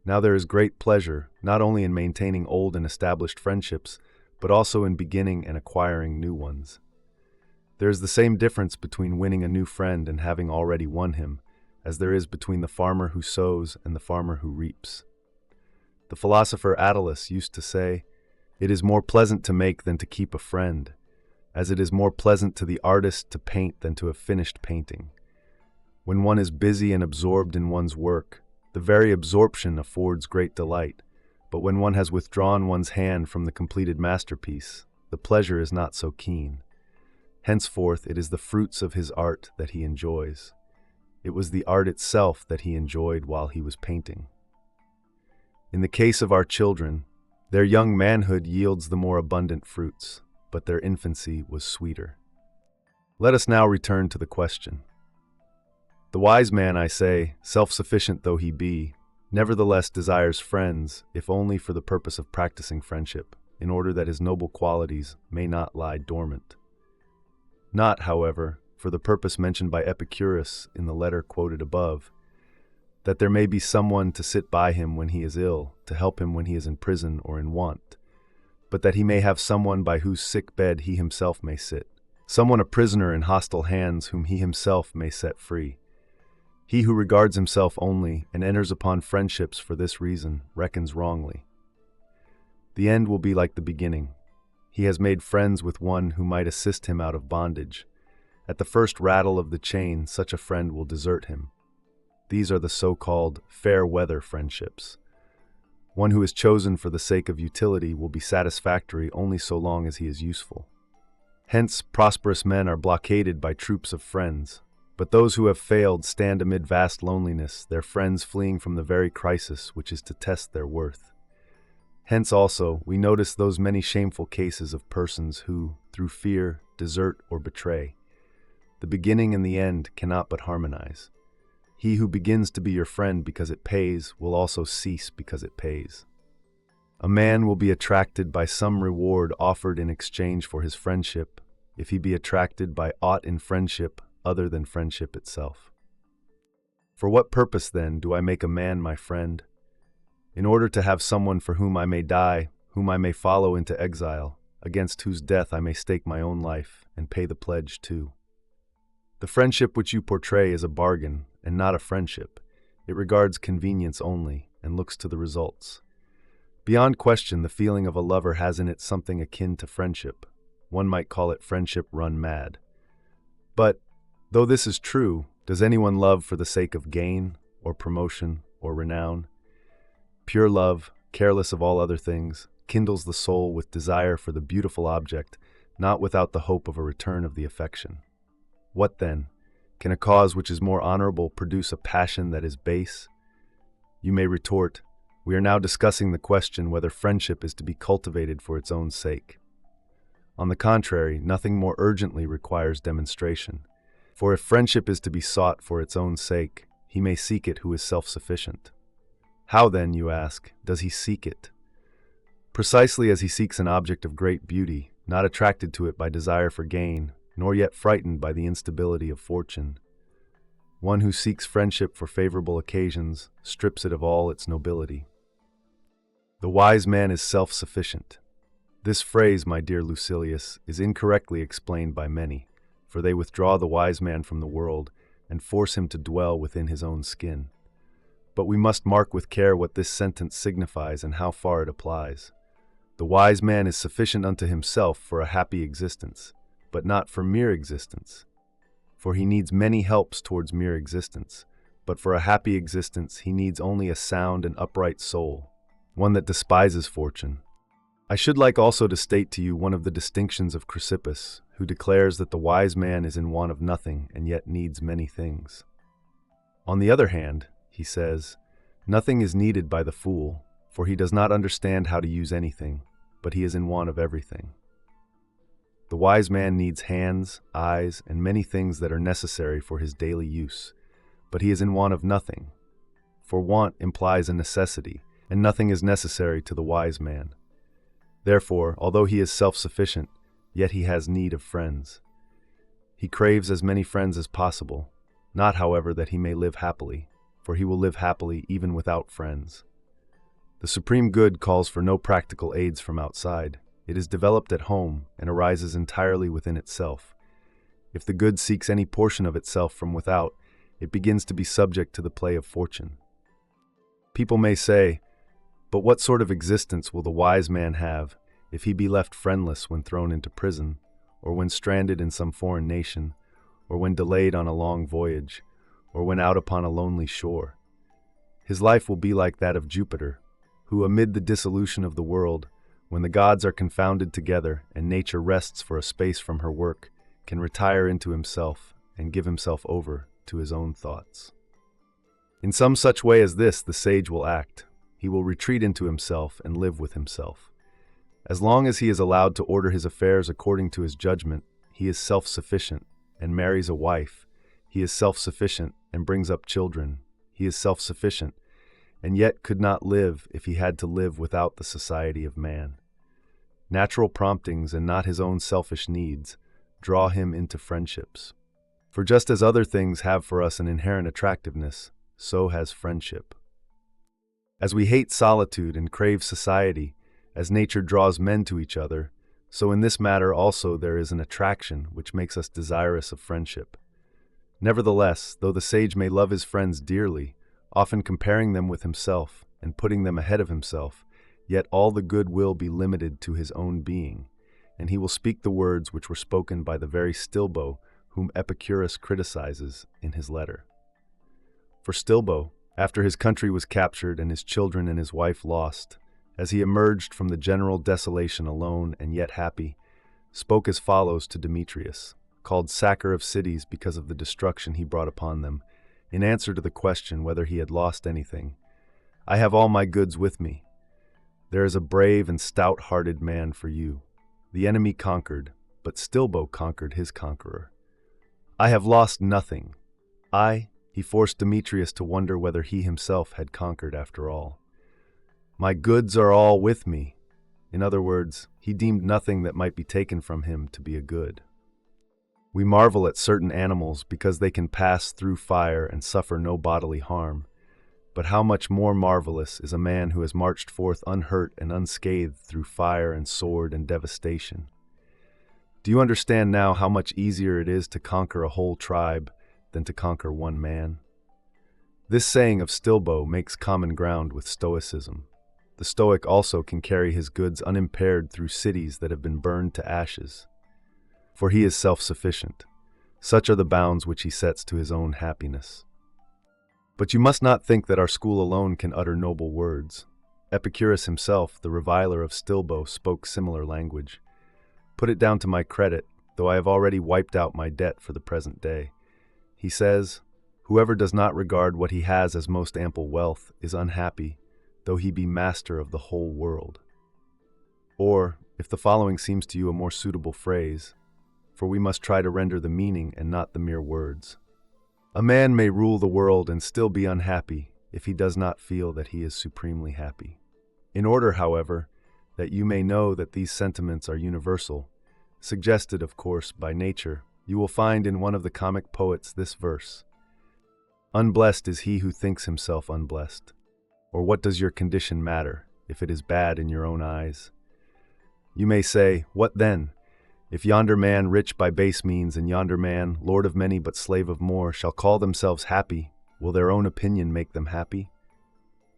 Now there is great pleasure, not only in maintaining old and established friendships, but also in beginning and acquiring new ones. There is the same difference between winning a new friend and having already won him, as there is between the farmer who sows and the farmer who reaps. The philosopher Attalus used to say, it is more pleasant to make than to keep a friend, as it is more pleasant to the artist to paint than to have finished painting. When one is busy and absorbed in one's work, the very absorption affords great delight, but when one has withdrawn one's hand from the completed masterpiece, the pleasure is not so keen. Henceforth, it is the fruits of his art that he enjoys. It was the art itself that he enjoyed while he was painting. In the case of our children, their young manhood yields the more abundant fruits, but their infancy was sweeter. Let us now return to the question. The wise man, I say, self-sufficient though he be, nevertheless desires friends, if only for the purpose of practicing friendship, in order that his noble qualities may not lie dormant. Not, however, for the purpose mentioned by Epicurus in the letter quoted above, that there may be someone to sit by him when he is ill, to help him when he is in prison or in want, but that he may have someone by whose sick bed he himself may sit, someone a prisoner in hostile hands whom he himself may set free. He who regards himself only and enters upon friendships for this reason reckons wrongly. The end will be like the beginning. He has made friends with one who might assist him out of bondage. At the first rattle of the chain, such a friend will desert him. These are the so-called fair-weather friendships. One who is chosen for the sake of utility will be satisfactory only so long as he is useful. Hence, prosperous men are blockaded by troops of friends, but those who have failed stand amid vast loneliness, their friends fleeing from the very crisis which is to test their worth. Hence also, we notice those many shameful cases of persons who, through fear, desert or betray. The beginning and the end cannot but harmonize. He who begins to be your friend because it pays will also cease because it pays. A man will be attracted by some reward offered in exchange for his friendship, if he be attracted by aught in friendship other than friendship itself. For what purpose, then, do I make a man my friend? In order to have someone for whom I may die, whom I may follow into exile, against whose death I may stake my own life, and pay the pledge too. The friendship which you portray is a bargain, and not a friendship. It regards convenience only, and looks to the results. Beyond question, the feeling of a lover has in it something akin to friendship. One might call it friendship run mad. But, though this is true, does anyone love for the sake of gain, or promotion, or renown? Pure love, careless of all other things, kindles the soul with desire for the beautiful object not without the hope of a return of the affection. What then? Can a cause which is more honorable produce a passion that is base? You may retort, we are now discussing the question whether friendship is to be cultivated for its own sake. On the contrary, nothing more urgently requires demonstration. For if friendship is to be sought for its own sake, he may seek it who is self-sufficient. How then, you ask, does he seek it? Precisely as he seeks an object of great beauty, not attracted to it by desire for gain, nor yet frightened by the instability of fortune. One who seeks friendship for favorable occasions strips it of all its nobility. The wise man is self-sufficient. This phrase, my dear Lucilius, is incorrectly explained by many, for they withdraw the wise man from the world and force him to dwell within his own skin. But we must mark with care what this sentence signifies and how far it applies. The wise man is sufficient unto himself for a happy existence, but not for mere existence. For he needs many helps towards mere existence, but for a happy existence he needs only a sound and upright soul, one that despises fortune. I should like also to state to you one of the distinctions of Chrysippus, who declares that the wise man is in want of nothing and yet needs many things. On the other hand, he says, nothing is needed by the fool, for he does not understand how to use anything, but he is in want of everything. The wise man needs hands, eyes, and many things that are necessary for his daily use, but he is in want of nothing, for want implies a necessity, and nothing is necessary to the wise man. Therefore, although he is self-sufficient, yet he has need of friends. He craves as many friends as possible, not, however, that he may live happily, for he will live happily even without friends. The supreme good calls for no practical aids from outside. It is developed at home and arises entirely within itself. If the good seeks any portion of itself from without, it begins to be subject to the play of fortune. People may say, but what sort of existence will the wise man have if he be left friendless when thrown into prison, or when stranded in some foreign nation, or when delayed on a long voyage, or when out upon a lonely shore? His life will be like that of Jupiter, who amid the dissolution of the world, when the gods are confounded together and nature rests for a space from her work, can retire into himself and give himself over to his own thoughts. In some such way as this the sage will act. He will retreat into himself and live with himself. As long as he is allowed to order his affairs according to his judgment, he is self-sufficient and marries a wife. He is self-sufficient and brings up children. He is self-sufficient, and yet could not live if he had to live without the society of man. Natural promptings and not his own selfish needs draw him into friendships. For just as other things have for us an inherent attractiveness, so has friendship. As we hate solitude and crave society, as nature draws men to each other, so in this matter also there is an attraction which makes us desirous of friendship. Nevertheless, though the sage may love his friends dearly, often comparing them with himself and putting them ahead of himself, yet all the good will be limited to his own being, and he will speak the words which were spoken by the very Stilbo whom Epicurus criticizes in his letter. For Stilbo, after his country was captured and his children and his wife lost, as he emerged from the general desolation alone and yet happy, spoke as follows to Demetrius, called sacker of cities because of the destruction he brought upon them, in answer to the question whether he had lost anything. I have all my goods with me. There is a brave and stout-hearted man for you. The enemy conquered, but Stilbo conquered his conqueror. I have lost nothing. He forced Demetrius to wonder whether he himself had conquered after all. My goods are all with me. In other words, he deemed nothing that might be taken from him to be a good. We marvel at certain animals because they can pass through fire and suffer no bodily harm. But how much more marvelous is a man who has marched forth unhurt and unscathed through fire and sword and devastation? Do you understand now how much easier it is to conquer a whole tribe than to conquer one man? This saying of Stilbo makes common ground with Stoicism. The Stoic also can carry his goods unimpaired through cities that have been burned to ashes. For he is self-sufficient. Such are the bounds which he sets to his own happiness. But you must not think that our school alone can utter noble words. Epicurus himself, the reviler of Stilbo, spoke similar language. Put it down to my credit, though I have already wiped out my debt for the present day. He says, whoever does not regard what he has as most ample wealth is unhappy, though he be master of the whole world. Or, if the following seems to you a more suitable phrase, for we must try to render the meaning and not the mere words. A man may rule the world and still be unhappy if he does not feel that he is supremely happy. In order, however, that you may know that these sentiments are universal, suggested, of course, by nature, you will find in one of the comic poets this verse: "Unblessed is he who thinks himself unblessed. Or what does your condition matter, if it is bad in your own eyes?" You may say, what then? If yonder man, rich by base means, and yonder man, lord of many but slave of more, shall call themselves happy, will their own opinion make them happy?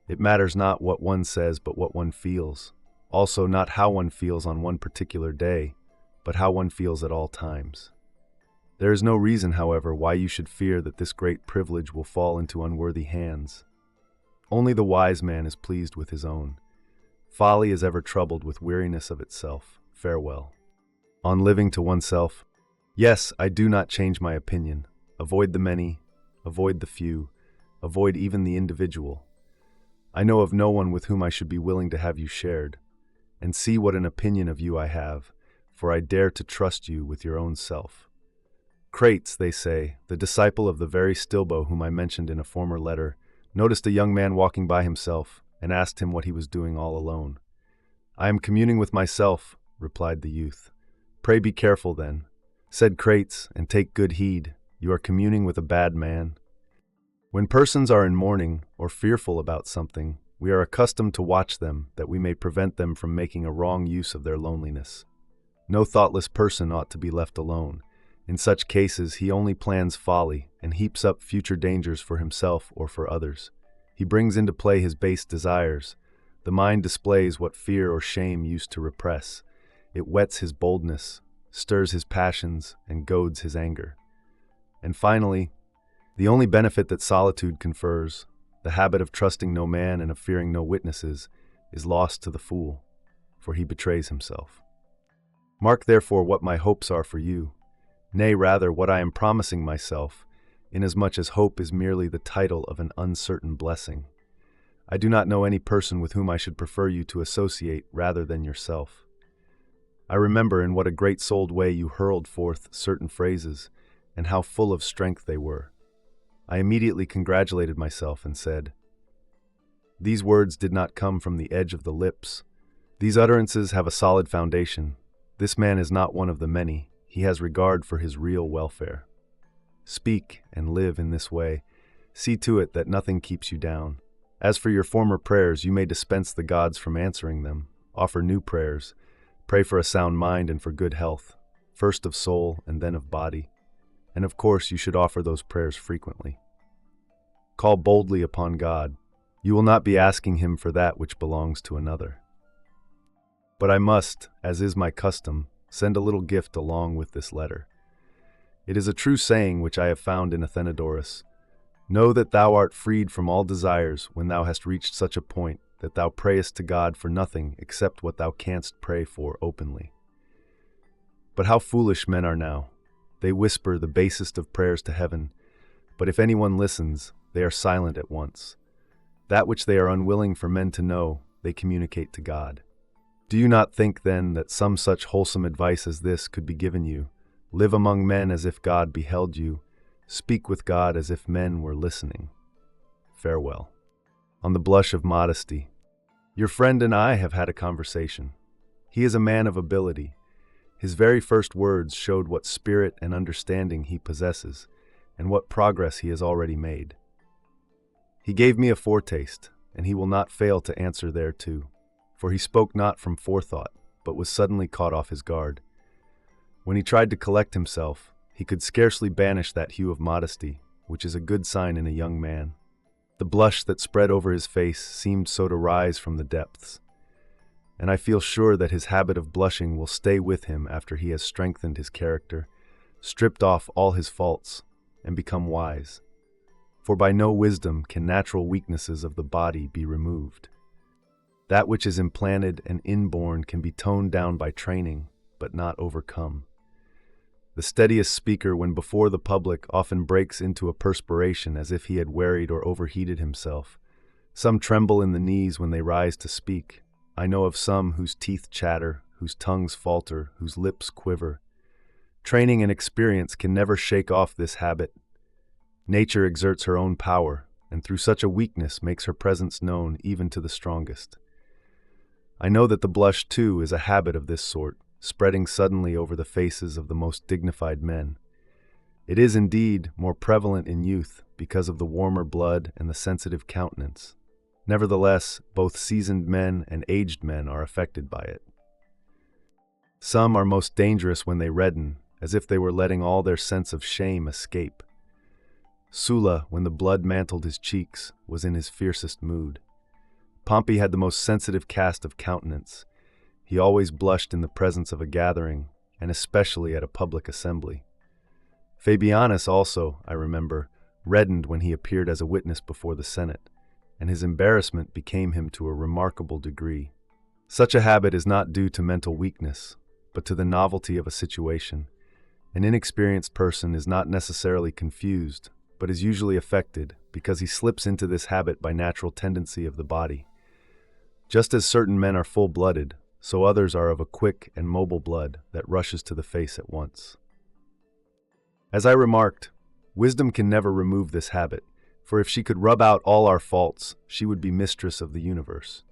It matters not what one says, but what one feels. Also, not how one feels on one particular day, but how one feels at all times. There is no reason, however, why you should fear that this great privilege will fall into unworthy hands. Only the wise man is pleased with his own. Folly is ever troubled with weariness of itself. Farewell. On living to oneself, yes, I do not change my opinion. Avoid the many, avoid the few, avoid even the individual. I know of no one with whom I should be willing to have you shared. And see what an opinion of you I have, for I dare to trust you with your own self. Crates, they say, the disciple of the very Stilbo whom I mentioned in a former letter, noticed a young man walking by himself, and asked him what he was doing all alone. "I am communing with myself," replied the youth. "Pray be careful then," said Crates, "and take good heed. You are communing with a bad man." When persons are in mourning or fearful about something, we are accustomed to watch them that we may prevent them from making a wrong use of their loneliness. No thoughtless person ought to be left alone. In such cases, he only plans folly and heaps up future dangers for himself or for others. He brings into play his base desires. The mind displays what fear or shame used to repress. It whets his boldness, stirs his passions, and goads his anger. And finally, the only benefit that solitude confers, the habit of trusting no man and of fearing no witnesses, is lost to the fool, for he betrays himself. Mark therefore what my hopes are for you, nay, rather, what I am promising myself, inasmuch as hope is merely the title of an uncertain blessing. I do not know any person with whom I should prefer you to associate rather than yourself. I remember in what a great-souled way you hurled forth certain phrases, and how full of strength they were. I immediately congratulated myself and said, "These words did not come from the edge of the lips. These utterances have a solid foundation. This man is not one of the many. He has regard for his real welfare. Speak and live in this way. See to it that nothing keeps you down. As for your former prayers, you may dispense the gods from answering them. Offer new prayers. Pray for a sound mind and for good health, first of soul and then of body. And of course, you should offer those prayers frequently. Call boldly upon God. You will not be asking him for that which belongs to another. But I must, as is my custom, send a little gift along with this letter. It is a true saying which I have found in Athenodorus: know that thou art freed from all desires when thou hast reached such a point that thou prayest to God for nothing except what thou canst pray for openly. But how foolish men are now! They whisper the basest of prayers to heaven, but if anyone listens, they are silent at once. That which they are unwilling for men to know, they communicate to God. Do you not think, then, that some such wholesome advice as this could be given you? Live among men as if God beheld you. Speak with God as if men were listening. Farewell. On the blush of modesty. Your friend and I have had a conversation. He is a man of ability. His very first words showed what spirit and understanding he possesses, and what progress he has already made. He gave me a foretaste, and he will not fail to answer thereto, for he spoke not from forethought, but was suddenly caught off his guard. When he tried to collect himself, he could scarcely banish that hue of modesty, which is a good sign in a young man. The blush that spread over his face seemed so to rise from the depths, and I feel sure that his habit of blushing will stay with him after he has strengthened his character, stripped off all his faults, and become wise. For by no wisdom can natural weaknesses of the body be removed. That which is implanted and inborn can be toned down by training, but not overcome. The steadiest speaker, when before the public, often breaks into a perspiration as if he had wearied or overheated himself. Some tremble in the knees when they rise to speak. I know of some whose teeth chatter, whose tongues falter, whose lips quiver. Training and experience can never shake off this habit. Nature exerts her own power, and through such a weakness makes her presence known even to the strongest. I know that the blush, too, is a habit of this sort, spreading suddenly over the faces of the most dignified men. It is indeed more prevalent in youth because of the warmer blood and the sensitive countenance. Nevertheless, both seasoned men and aged men are affected by it. Some are most dangerous when they redden, as if they were letting all their sense of shame escape. Sulla, when the blood mantled his cheeks, was in his fiercest mood. Pompey had the most sensitive cast of countenance. He always blushed in the presence of a gathering, and especially at a public assembly. Fabianus also, I remember, reddened when he appeared as a witness before the Senate, and his embarrassment became him to a remarkable degree. Such a habit is not due to mental weakness, but to the novelty of a situation. An inexperienced person is not necessarily confused, but is usually affected because he slips into this habit by natural tendency of the body. Just as certain men are full-blooded, so others are of a quick and mobile blood that rushes to the face at once. As I remarked, wisdom can never remove this habit, for if she could rub out all our faults, she would be mistress of the universe.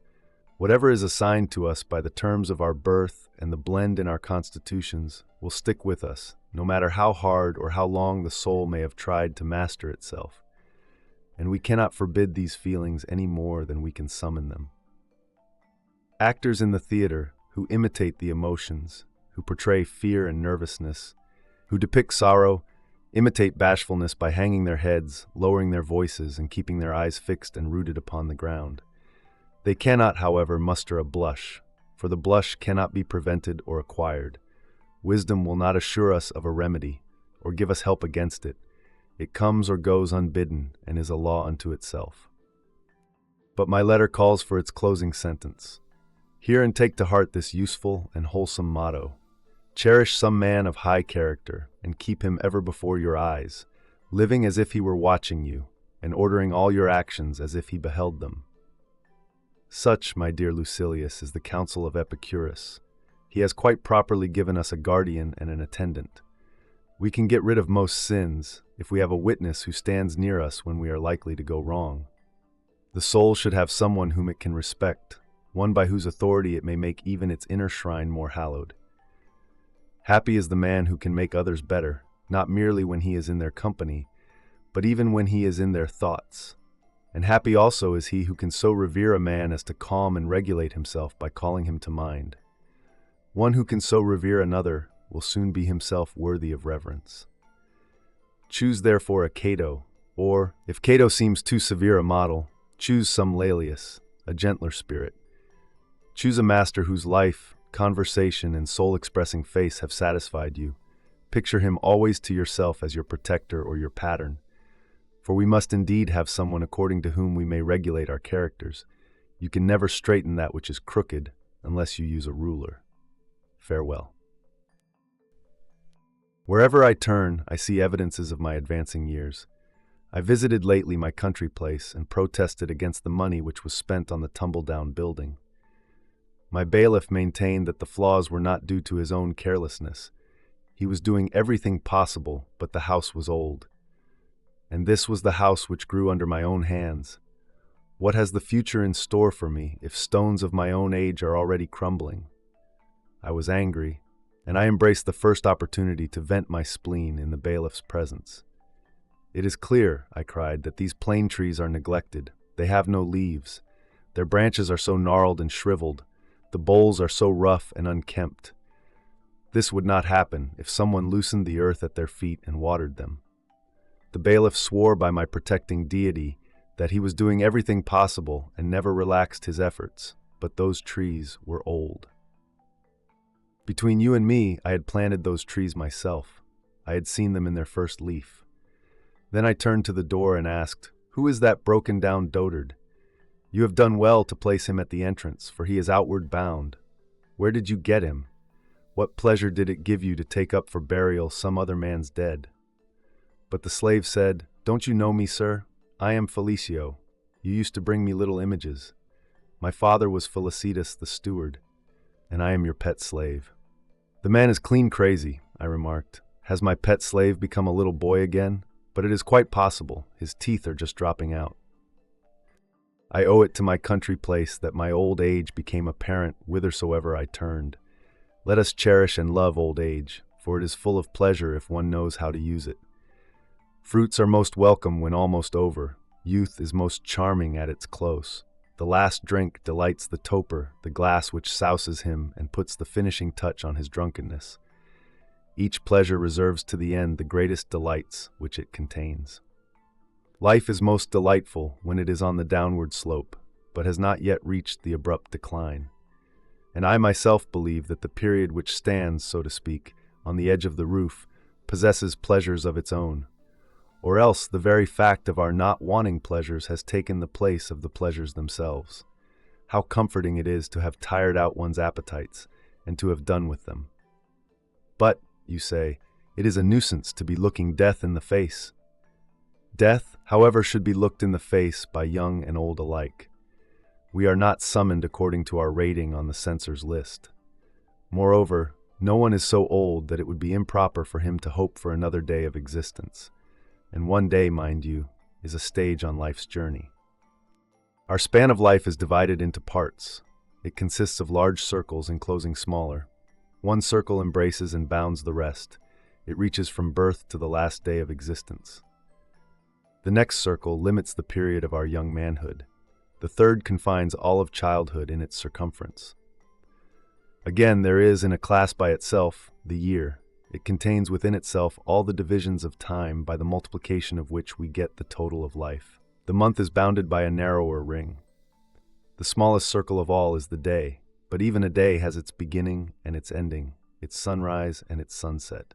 Whatever is assigned to us by the terms of our birth and the blend in our constitutions will stick with us, no matter how hard or how long the soul may have tried to master itself. And we cannot forbid these feelings any more than we can summon them. Actors in the theater who imitate the emotions, who portray fear and nervousness, who depict sorrow, imitate bashfulness by hanging their heads, lowering their voices, and keeping their eyes fixed and rooted upon the ground. They cannot, however, muster a blush, for the blush cannot be prevented or acquired. Wisdom will not assure us of a remedy, or give us help against it. It comes or goes unbidden, and is a law unto itself. But my letter calls for its closing sentence. Hear and take to heart this useful and wholesome motto. Cherish some man of high character, and keep him ever before your eyes, living as if he were watching you, and ordering all your actions as if he beheld them. Such, my dear Lucilius, is the counsel of Epicurus. He has quite properly given us a guardian and an attendant. We can get rid of most sins if we have a witness who stands near us when we are likely to go wrong. The soul should have someone whom it can respect, one by whose authority it may make even its inner shrine more hallowed. Happy is the man who can make others better, not merely when he is in their company, but even when he is in their thoughts. And happy also is he who can so revere a man as to calm and regulate himself by calling him to mind. One who can so revere another will soon be himself worthy of reverence. Choose therefore a Cato, or, if Cato seems too severe a model, choose some Laelius, a gentler spirit. Choose a master whose life, conversation, and soul-expressing face have satisfied you. Picture him always to yourself as your protector or your pattern. For we must indeed have someone according to whom we may regulate our characters. You can never straighten that which is crooked unless you use a ruler. Farewell. Wherever I turn, I see evidences of my advancing years. I visited lately my country place and protested against the money which was spent on the tumble-down building. My bailiff maintained that the flaws were not due to his own carelessness. He was doing everything possible, but the house was old. And this was the house which grew under my own hands. What has the future in store for me if stones of my own age are already crumbling? I was angry, and I embraced the first opportunity to vent my spleen in the bailiff's presence. It is clear, I cried, that these plane trees are neglected. They have no leaves. Their branches are so gnarled and shriveled. The boles are so rough and unkempt. This would not happen if someone loosened the earth at their feet and watered them. The bailiff swore by my protecting deity that he was doing everything possible and never relaxed his efforts, but those trees were old. Between you and me, I had planted those trees myself. I had seen them in their first leaf. Then I turned to the door and asked, "Who is that broken-down dotard? You have done well to place him at the entrance, for he is outward bound. Where did you get him? What pleasure did it give you to take up for burial some other man's dead? But the slave said, "Don't you know me, sir? I am Felicio. You used to bring me little images. My father was Felicitas the steward, and I am your pet slave." "The man is clean crazy," I remarked. "Has my pet slave become a little boy again? But it is quite possible. His teeth are just dropping out." I owe it to my country place that my old age became apparent whithersoever I turned. Let us cherish and love old age, for it is full of pleasure if one knows how to use it. Fruits are most welcome when almost over. Youth is most charming at its close. The last drink delights the toper, the glass which souses him and puts the finishing touch on his drunkenness. Each pleasure reserves to the end the greatest delights which it contains. Life is most delightful when it is on the downward slope, but has not yet reached the abrupt decline. And I myself believe that the period which stands, so to speak, on the edge of the roof, possesses pleasures of its own. Or else the very fact of our not wanting pleasures has taken the place of the pleasures themselves. How comforting it is to have tired out one's appetites, and to have done with them. But, you say, it is a nuisance to be looking death in the face. Death, however, should be looked in the face by young and old alike. We are not summoned according to our rating on the censor's list. Moreover, no one is so old that it would be improper for him to hope for another day of existence. And one day, mind you, is a stage on life's journey. Our span of life is divided into parts. It consists of large circles enclosing smaller. One circle embraces and bounds the rest. It reaches from birth to the last day of existence. The next circle limits the period of our young manhood. The third confines all of childhood in its circumference. Again, there is, in a class by itself, the year. It contains within itself all the divisions of time by the multiplication of which we get the total of life. The month is bounded by a narrower ring. The smallest circle of all is the day, but even a day has its beginning and its ending, its sunrise and its sunset.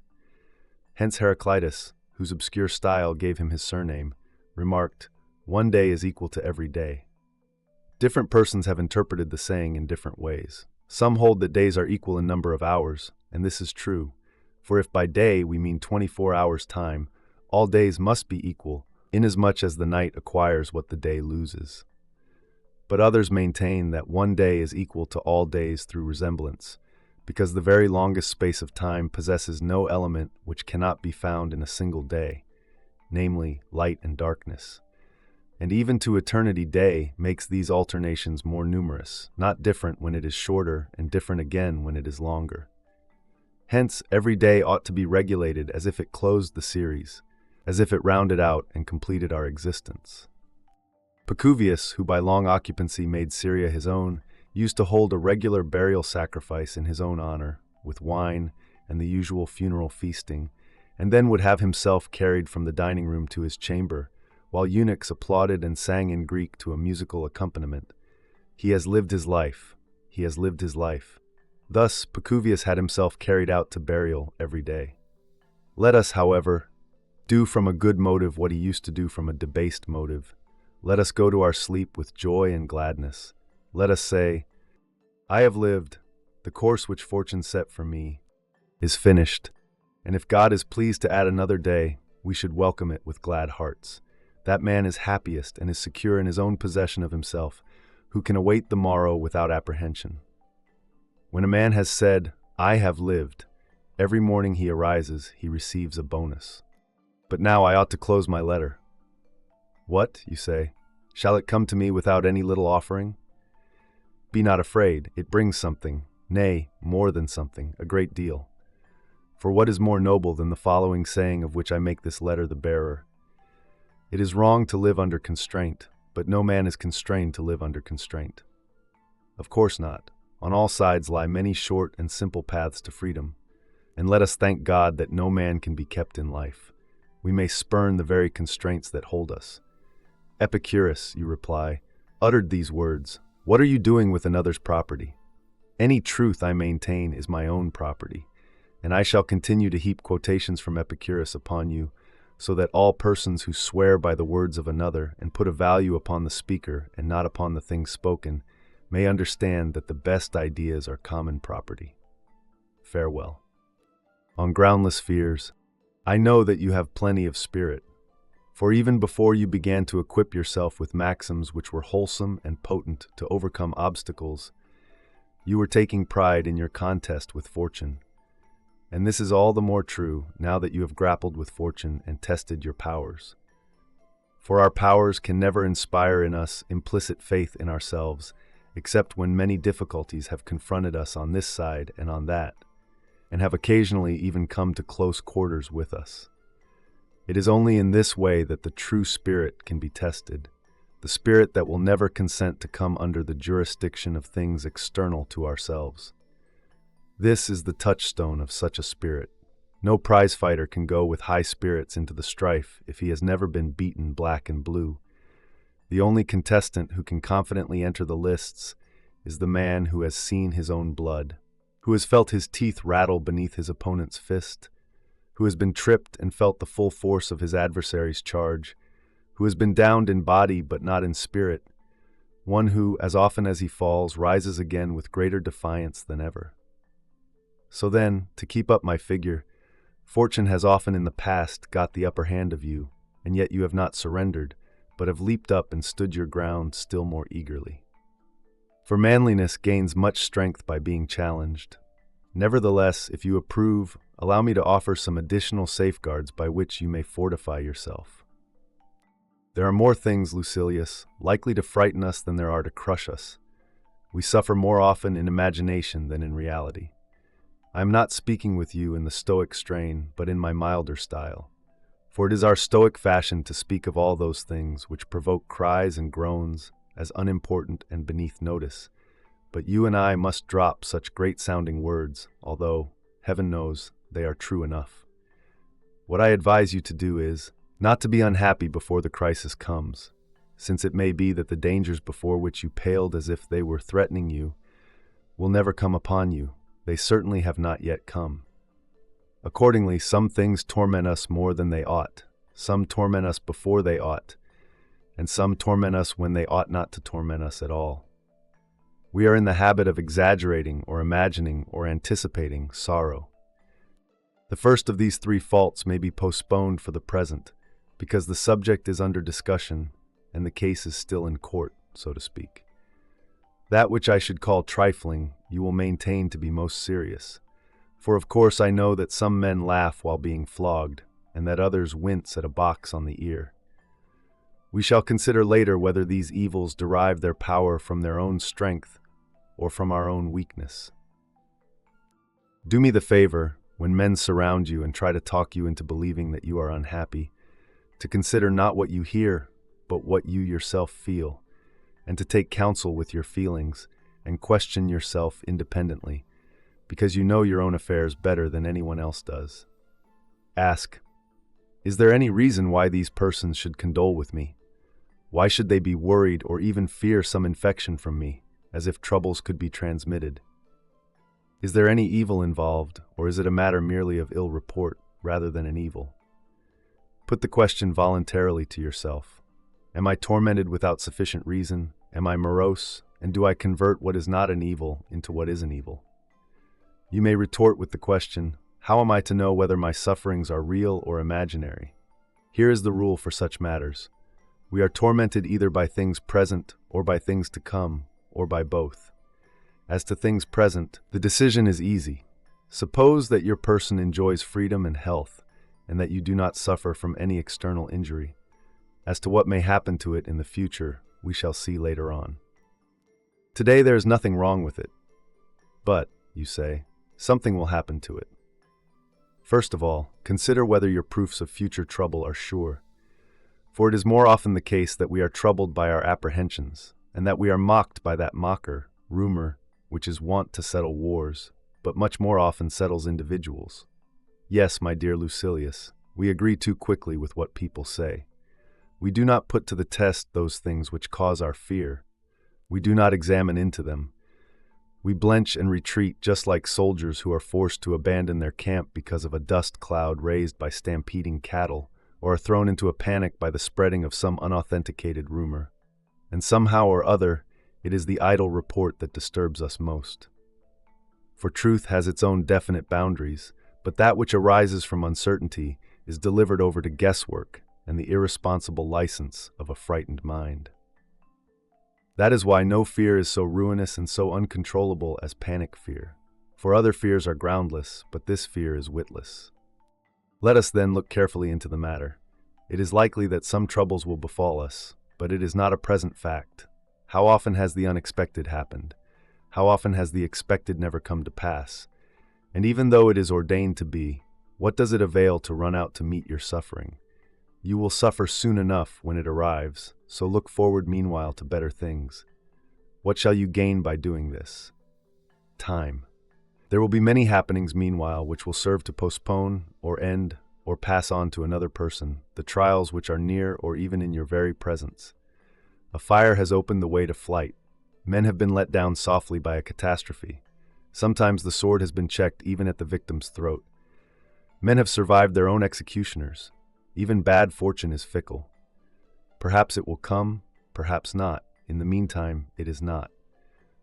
Hence Heraclitus, whose obscure style gave him his surname, remarked, "One day is equal to every day." Different persons have interpreted the saying in different ways. Some hold that days are equal in number of hours, and this is true, for if by day we mean 24 hours' time, all days must be equal, inasmuch as the night acquires what the day loses. But others maintain that one day is equal to all days through resemblance, because the very longest space of time possesses no element which cannot be found in a single day, namely light and darkness. And even to eternity day makes these alternations more numerous, not different when it is shorter and different again when it is longer. Hence, every day ought to be regulated as if it closed the series, as if it rounded out and completed our existence. Pacuvius, who by long occupancy made Syria his own, used to hold a regular burial sacrifice in his own honor, with wine and the usual funeral feasting, and then would have himself carried from the dining room to his chamber, while eunuchs applauded and sang in Greek to a musical accompaniment. He has lived his life. He has lived his life. Thus, Pacuvius had himself carried out to burial every day. Let us, however, do from a good motive what he used to do from a debased motive. Let us go to our sleep with joy and gladness. Let us say, "I have lived. The course which fortune set for me is finished. And if God is pleased to add another day, we should welcome it with glad hearts. That man is happiest and is secure in his own possession of himself, who can await the morrow without apprehension." When a man has said, "I have lived," every morning he arises, he receives a bonus. But now I ought to close my letter. What, you say? Shall it come to me without any little offering? Be not afraid, it brings something, nay, more than something, a great deal. For what is more noble than the following saying of which I make this letter the bearer? It is wrong to live under constraint, but no man is constrained to live under constraint. Of course not. On all sides lie many short and simple paths to freedom, and let us thank God that no man can be kept in life. We may spurn the very constraints that hold us. Epicurus, you reply, uttered these words. What are you doing with another's property? Any truth I maintain is my own property, and I shall continue to heap quotations from Epicurus upon you, so that all persons who swear by the words of another and put a value upon the speaker and not upon the things spoken may understand that the best ideas are common property. farewell. On groundless fears, I know that you have plenty of spirit, for even before you began to equip yourself with maxims which were wholesome and potent to overcome obstacles, you were taking pride in your contest with fortune. And this is all the more true now that you have grappled with fortune and tested your powers. For our powers can never inspire in us implicit faith in ourselves, except when many difficulties have confronted us on this side and on that, and have occasionally even come to close quarters with us. It is only in this way that the true spirit can be tested, the spirit that will never consent to come under the jurisdiction of things external to ourselves. This is the touchstone of such a spirit. No prizefighter can go with high spirits into the strife if he has never been beaten black and blue. The only contestant who can confidently enter the lists is the man who has seen his own blood, who has felt his teeth rattle beneath his opponent's fist, who has been tripped and felt the full force of his adversary's charge, who has been downed in body but not in spirit, one who, as often as he falls, rises again with greater defiance than ever. So then, to keep up my figure, fortune has often in the past got the upper hand of you, and yet you have not surrendered, but have leaped up and stood your ground still more eagerly. For manliness gains much strength by being challenged. Nevertheless, if you approve, allow me to offer some additional safeguards by which you may fortify yourself. There are more things, Lucilius, likely to frighten us than there are to crush us. We suffer more often in imagination than in reality. I am not speaking with you in the Stoic strain, but in my milder style. For it is our Stoic fashion to speak of all those things which provoke cries and groans as unimportant and beneath notice. But you and I must drop such great-sounding words, although, heaven knows, they are true enough. What I advise you to do is, not to be unhappy before the crisis comes, since it may be that the dangers before which you paled as if they were threatening you will never come upon you. They certainly have not yet come. Accordingly, some things torment us more than they ought, some torment us before they ought, and some torment us when they ought not to torment us at all. We are in the habit of exaggerating or imagining or anticipating sorrow. The first of these three faults may be postponed for the present, because the subject is under discussion and the case is still in court, so to speak. That which I should call trifling, you will maintain to be most serious. For of course I know that some men laugh while being flogged, and that others wince at a box on the ear. We shall consider later whether these evils derive their power from their own strength or from our own weakness. Do me the favor, when men surround you and try to talk you into believing that you are unhappy, to consider not what you hear, but what you yourself feel, and to take counsel with your feelings and question yourself independently, because you know your own affairs better than anyone else does. Ask, is there any reason why these persons should condole with me? Why should they be worried or even fear some infection from me, as if troubles could be transmitted? Is there any evil involved, or is it a matter merely of ill report rather than an evil? Put the question voluntarily to yourself. Am I tormented without sufficient reason? Am I morose? And do I convert what is not an evil into what is an evil? You may retort with the question, how am I to know whether my sufferings are real or imaginary? Here is the rule for such matters. We are tormented either by things present or by things to come, or by both. As to things present, the decision is easy. Suppose that your person enjoys freedom and health, and that you do not suffer from any external injury. As to what may happen to it in the future, we shall see later on. Today there is nothing wrong with it. But, you say, something will happen to it. First of all, consider whether your proofs of future trouble are sure. For it is more often the case that we are troubled by our apprehensions, and that we are mocked by that mocker, rumor, which is wont to settle wars, but much more often settles individuals. Yes, my dear Lucilius, we agree too quickly with what people say. We do not put to the test those things which cause our fear. We do not examine into them. We blench and retreat just like soldiers who are forced to abandon their camp because of a dust cloud raised by stampeding cattle, or are thrown into a panic by the spreading of some unauthenticated rumor. And somehow or other, it is the idle report that disturbs us most. for truth has its own definite boundaries, but that which arises from uncertainty is delivered over to guesswork and the irresponsible license of a frightened mind. That is why no fear is so ruinous and so uncontrollable as panic fear. For other fears are groundless, but this fear is witless. Let us then look carefully into the matter. It is likely that some troubles will befall us, but it is not a present fact. How often has the unexpected happened? How often has the expected never come to pass? And even though it is ordained to be, what does it avail to run out to meet your suffering? You will suffer soon enough when it arrives, so look forward meanwhile to better things. What shall you gain by doing this? Time. There will be many happenings meanwhile which will serve to postpone or end or pass on to another person the trials which are near or even in your very presence. A fire has opened the way to flight. Men have been let down softly by a catastrophe. Sometimes the sword has been checked even at the victim's throat. Men have survived their own executioners. Even bad fortune is fickle. Perhaps it will come, perhaps not. In the meantime, it is not.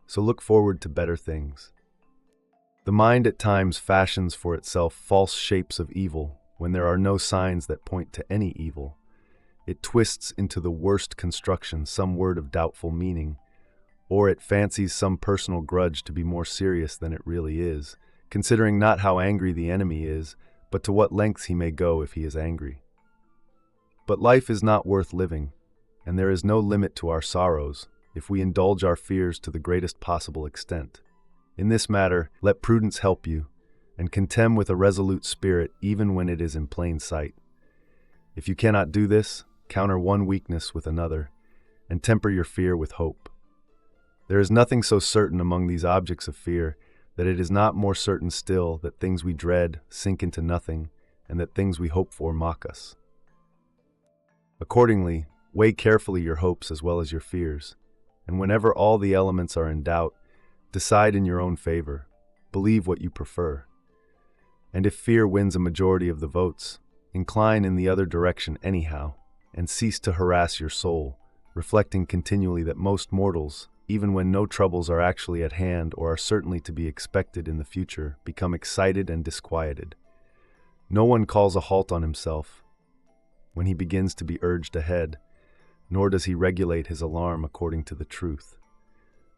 So look forward to better things. The mind at times fashions for itself false shapes of evil when there are no signs that point to any evil. It twists into the worst construction some word of doubtful meaning, or it fancies some personal grudge to be more serious than it really is, considering not how angry the enemy is, but to what lengths he may go if he is angry. But life is not worth living, and there is no limit to our sorrows if we indulge our fears to the greatest possible extent. In this matter, let prudence help you, and contend with a resolute spirit even when it is in plain sight. If you cannot do this, counter one weakness with another, and temper your fear with hope. There is nothing so certain among these objects of fear that it is not more certain still that things we dread sink into nothing, and that things we hope for mock us. Accordingly, weigh carefully your hopes as well as your fears, and whenever all the elements are in doubt, decide in your own favor, believe what you prefer. And if fear wins a majority of the votes, incline in the other direction anyhow, and cease to harass your soul, reflecting continually that most mortals, even when no troubles are actually at hand or are certainly to be expected in the future, become excited and disquieted. No one calls a halt on himself when he begins to be urged ahead, nor does he regulate his alarm according to the truth.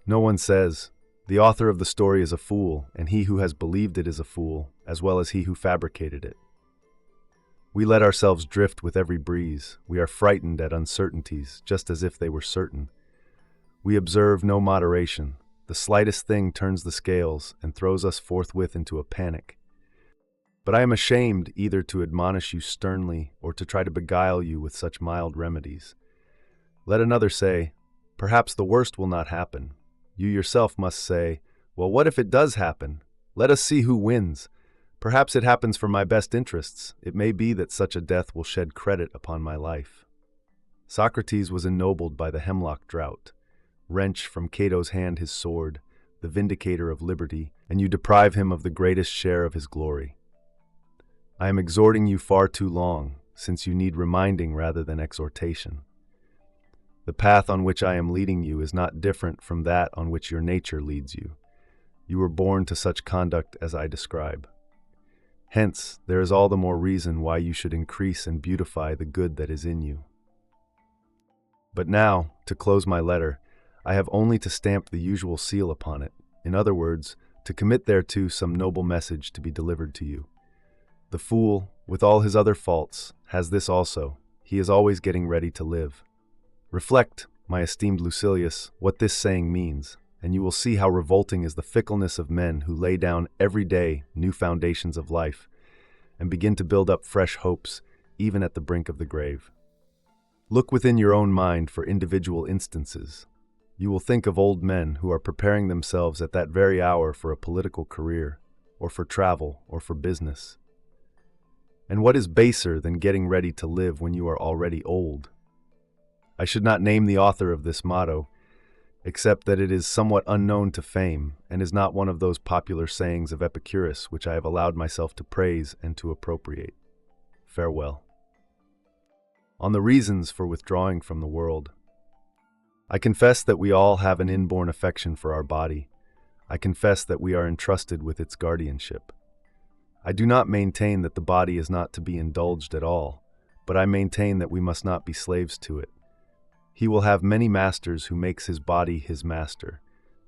No one says, "The author of the story is a fool, and he who has believed it is a fool, as well as he who fabricated it." We let ourselves drift with every breeze. We are frightened at uncertainties, just as if they were certain. We observe no moderation. The slightest thing turns the scales and throws us forthwith into a panic. But I am ashamed either to admonish you sternly or to try to beguile you with such mild remedies. Let another say, "Perhaps the worst will not happen." You yourself must say, "Well, what if it does happen? Let us see who wins. Perhaps it happens for my best interests. It may be that such a death will shed credit upon my life." Socrates was ennobled by the hemlock drought. Wrench from Cato's hand his sword, the vindicator of liberty, and you deprive him of the greatest share of his glory. I am exhorting you far too long, since you need reminding rather than exhortation. The path on which I am leading you is not different from that on which your nature leads you. You were born to such conduct as I describe. Hence, there is all the more reason why you should increase and beautify the good that is in you. But now, to close my letter, I have only to stamp the usual seal upon it, in other words, to commit thereto some noble message to be delivered to you. The fool, with all his other faults, has this also: he is always getting ready to live. Reflect, my esteemed Lucilius, what this saying means, and you will see how revolting is the fickleness of men who lay down every day new foundations of life and begin to build up fresh hopes, even at the brink of the grave. Look within your own mind for individual instances. You will think of old men who are preparing themselves at that very hour for a political career, or for travel, or for business. And what is baser than getting ready to live when you are already old? I should not name the author of this motto, except that it is somewhat unknown to fame, and is not one of those popular sayings of Epicurus which I have allowed myself to praise and to appropriate. Farewell. On the reasons for withdrawing from the world. I confess that we all have an inborn affection for our body. I confess that we are entrusted with its guardianship. I do not maintain that the body is not to be indulged at all, but I maintain that we must not be slaves to it. He will have many masters who makes his body his master,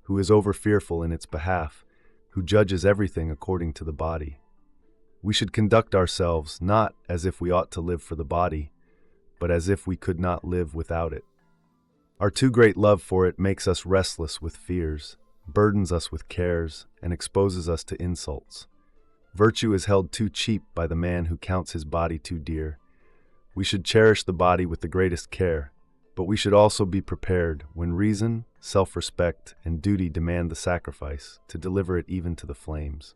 who is over-fearful in its behalf, who judges everything according to the body. We should conduct ourselves not as if we ought to live for the body, but as if we could not live without it. Our too great love for it makes us restless with fears, burdens us with cares, and exposes us to insults. Virtue is held too cheap by the man who counts his body too dear. We should cherish the body with the greatest care, but we should also be prepared, when reason, self-respect, and duty demand the sacrifice, to deliver it even to the flames.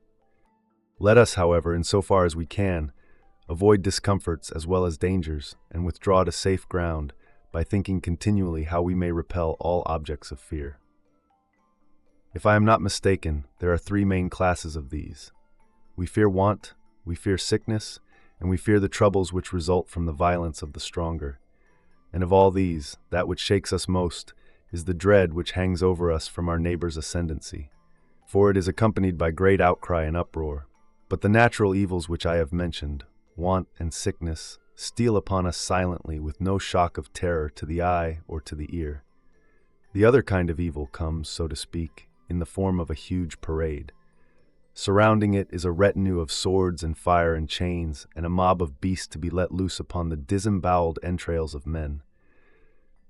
Let us, however, in so far as we can, avoid discomforts as well as dangers, and withdraw to safe ground by thinking continually how we may repel all objects of fear. If I am not mistaken, there are three main classes of these. We fear want, we fear sickness, and we fear the troubles which result from the violence of the stronger. And of all these, that which shakes us most is the dread which hangs over us from our neighbor's ascendancy, for it is accompanied by great outcry and uproar. But the natural evils which I have mentioned, want and sickness, steal upon us silently with no shock of terror to the eye or to the ear. The other kind of evil comes, so to speak, in the form of a huge parade. Surrounding it is a retinue of swords and fire and chains, and a mob of beasts to be let loose upon the disemboweled entrails of men.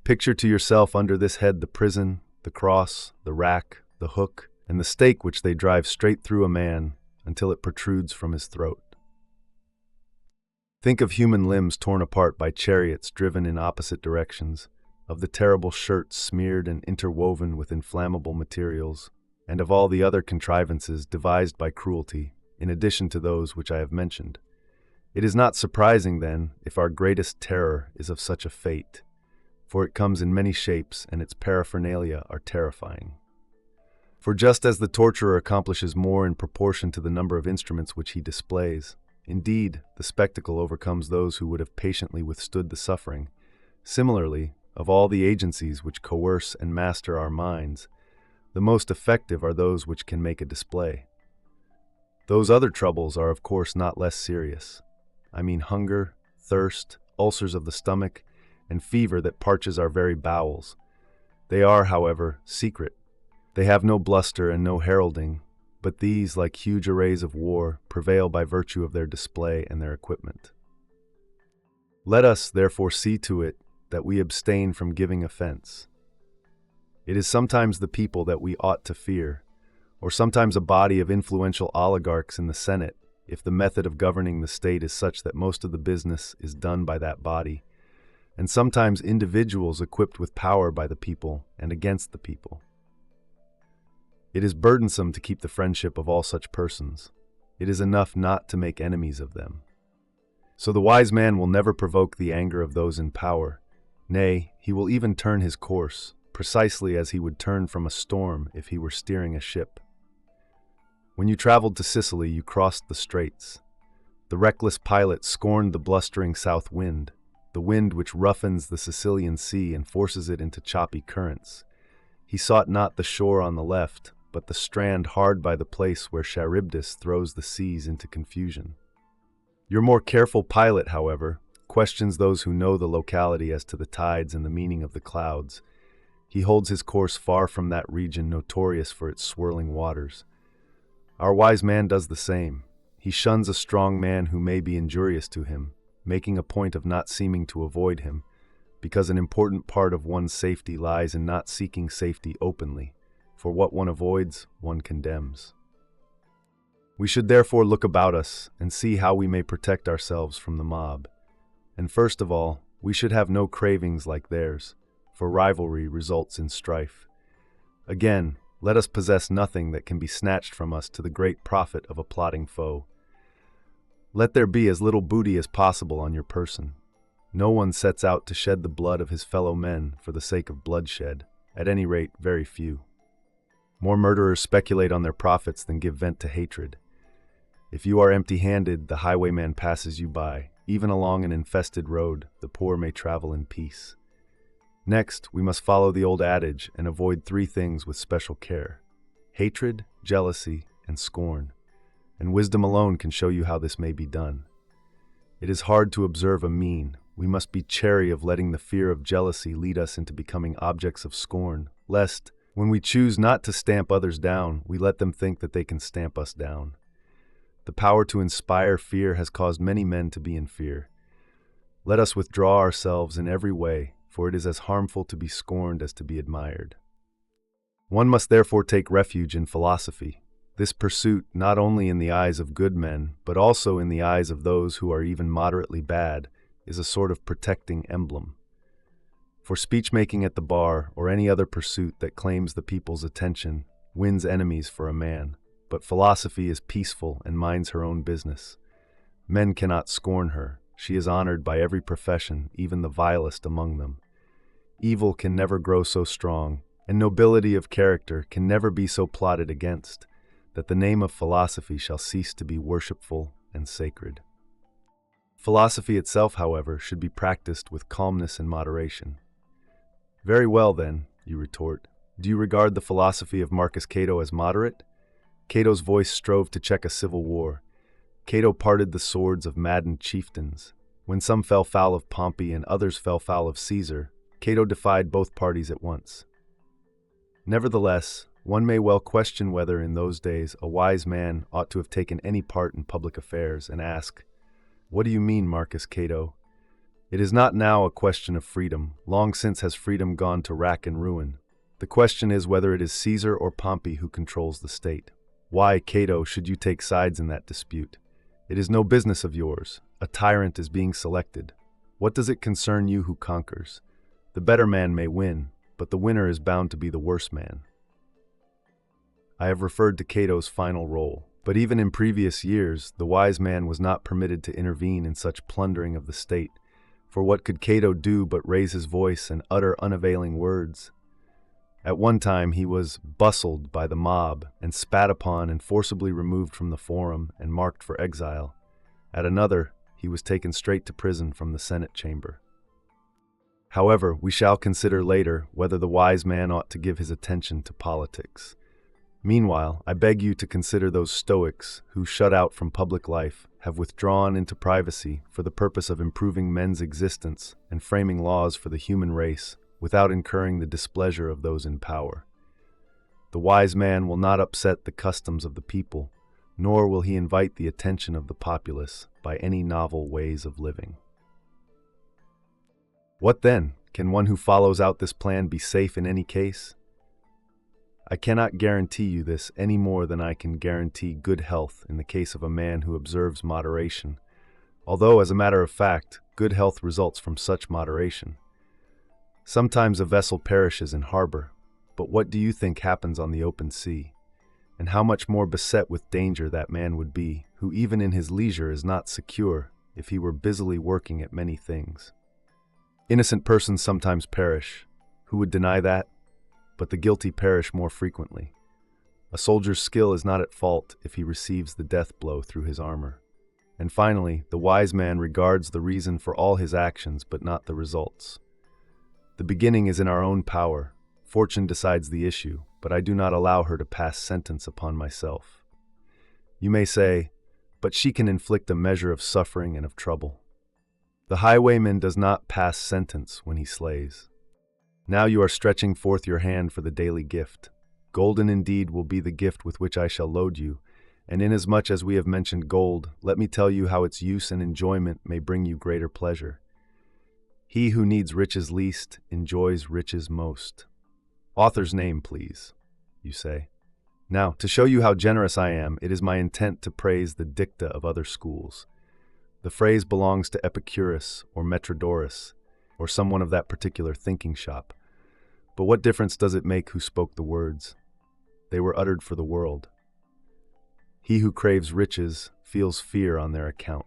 Picture to yourself under this head the prison, the cross, the rack, the hook, and the stake which they drive straight through a man until it protrudes from his throat. Think of human limbs torn apart by chariots driven in opposite directions, of the terrible shirts smeared and interwoven with inflammable materials, and of all the other contrivances devised by cruelty, in addition to those which I have mentioned. It is not surprising, then, if our greatest terror is of such a fate, for it comes in many shapes and its paraphernalia are terrifying. For just as the torturer accomplishes more in proportion to the number of instruments which he displays, indeed, the spectacle overcomes those who would have patiently withstood the suffering. Similarly, of all the agencies which coerce and master our minds, the most effective are those which can make a display. Those other troubles are of course not less serious. I mean hunger, thirst, ulcers of the stomach, and fever that parches our very bowels. They are, however, secret. They have no bluster and no heralding, but these, like huge arrays of war, prevail by virtue of their display and their equipment. Let us, therefore, see to it that we abstain from giving offense. It is sometimes the people that we ought to fear, or sometimes a body of influential oligarchs in the Senate, if the method of governing the state is such that most of the business is done by that body, and sometimes individuals equipped with power by the people and against the people. It is burdensome to keep the friendship of all such persons. It is enough not to make enemies of them. So the wise man will never provoke the anger of those in power. Nay, he will even turn his course, precisely as he would turn from a storm if he were steering a ship. When you traveled to Sicily, you crossed the straits. The reckless pilot scorned the blustering south wind, the wind which roughens the Sicilian sea and forces it into choppy currents. He sought not the shore on the left, but the strand hard by the place where Charybdis throws the seas into confusion. Your more careful pilot, however, questions those who know the locality as to the tides and the meaning of the clouds. He holds his course far from that region notorious for its swirling waters. Our wise man does the same. He shuns a strong man who may be injurious to him, making a point of not seeming to avoid him, because an important part of one's safety lies in not seeking safety openly, for what one avoids, one condemns. We should therefore look about us and see how we may protect ourselves from the mob. And first of all, we should have no cravings like theirs, for rivalry results in strife. Again, let us possess nothing that can be snatched from us to the great profit of a plotting foe. Let there be as little booty as possible on your person. No one sets out to shed the blood of his fellow men for the sake of bloodshed, at any rate very few. More murderers speculate on their profits than give vent to hatred. If you are empty-handed, the highwayman passes you by. Even along an infested road, the poor may travel in peace. Next, we must follow the old adage and avoid three things with special care: hatred, jealousy, and scorn, and wisdom alone can show you how this may be done. It is hard to observe a mean. We must be chary of letting the fear of jealousy lead us into becoming objects of scorn, lest, when we choose not to stamp others down, we let them think that they can stamp us down. The power to inspire fear has caused many men to be in fear. Let us withdraw ourselves in every way, for it is as harmful to be scorned as to be admired. One must therefore take refuge in philosophy. This pursuit, not only in the eyes of good men, but also in the eyes of those who are even moderately bad, is a sort of protecting emblem. For speech-making at the bar, or any other pursuit that claims the people's attention, wins enemies for a man, but philosophy is peaceful and minds her own business. Men cannot scorn her. She is honored by every profession, even the vilest among them. Evil can never grow so strong, and nobility of character can never be so plotted against, that the name of philosophy shall cease to be worshipful and sacred. Philosophy itself, however, should be practiced with calmness and moderation. Very well, then, you retort. Do you regard the philosophy of Marcus Cato as moderate? Cato's voice strove to check a civil war. Cato parted the swords of maddened chieftains. When some fell foul of Pompey and others fell foul of Caesar, Cato defied both parties at once. Nevertheless, one may well question whether in those days a wise man ought to have taken any part in public affairs, and ask, "What do you mean, Marcus Cato? It is not now a question of freedom. Long since has freedom gone to rack and ruin. The question is whether it is Caesar or Pompey who controls the state. Why, Cato, should you take sides in that dispute? It is no business of yours. A tyrant is being selected. What does it concern you who conquers? The better man may win, but the winner is bound to be the worse man." I have referred to Cato's final role, but even in previous years, the wise man was not permitted to intervene in such plundering of the state, for what could Cato do but raise his voice and utter unavailing words? At one time he was bustled by the mob and spat upon and forcibly removed from the forum and marked for exile. At another, he was taken straight to prison from the Senate chamber. However, we shall consider later whether the wise man ought to give his attention to politics. Meanwhile, I beg you to consider those Stoics who, shut out from public life, have withdrawn into privacy for the purpose of improving men's existence and framing laws for the human race without incurring the displeasure of those in power. The wise man will not upset the customs of the people, nor will he invite the attention of the populace by any novel ways of living. What then? Can one who follows out this plan be safe in any case? I cannot guarantee you this any more than I can guarantee good health in the case of a man who observes moderation, although, as a matter of fact, good health results from such moderation. Sometimes a vessel perishes in harbor, but what do you think happens on the open sea? And how much more beset with danger that man would be, who even in his leisure is not secure, if he were busily working at many things. Innocent persons sometimes perish. Who would deny that? But the guilty perish more frequently. A soldier's skill is not at fault if he receives the death blow through his armor. And finally, the wise man regards the reason for all his actions, but not the results. The beginning is in our own power. Fortune decides the issue, but I do not allow her to pass sentence upon myself. You may say, but she can inflict a measure of suffering and of trouble. The highwayman does not pass sentence when he slays. Now you are stretching forth your hand for the daily gift. Golden indeed will be the gift with which I shall load you, and inasmuch as we have mentioned gold, let me tell you how its use and enjoyment may bring you greater pleasure. He who needs riches least enjoys riches most. Author's name, please, you say. Now, to show you how generous I am, it is my intent to praise the dicta of other schools. The phrase belongs to Epicurus or Metrodorus, or someone of that particular thinking shop. But what difference does it make who spoke the words? They were uttered for the world. He who craves riches feels fear on their account.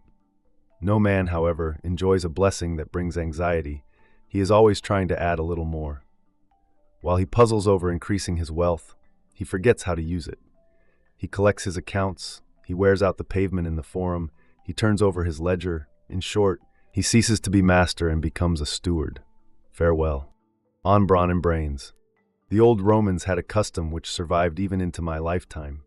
No man, however, enjoys a blessing that brings anxiety. He is always trying to add a little more. While he puzzles over increasing his wealth, he forgets how to use it. He collects his accounts, he wears out the pavement in the forum, he turns over his ledger. In short, he ceases to be master and becomes a steward. Farewell. On brawn and brains. The old Romans had a custom which survived even into my lifetime.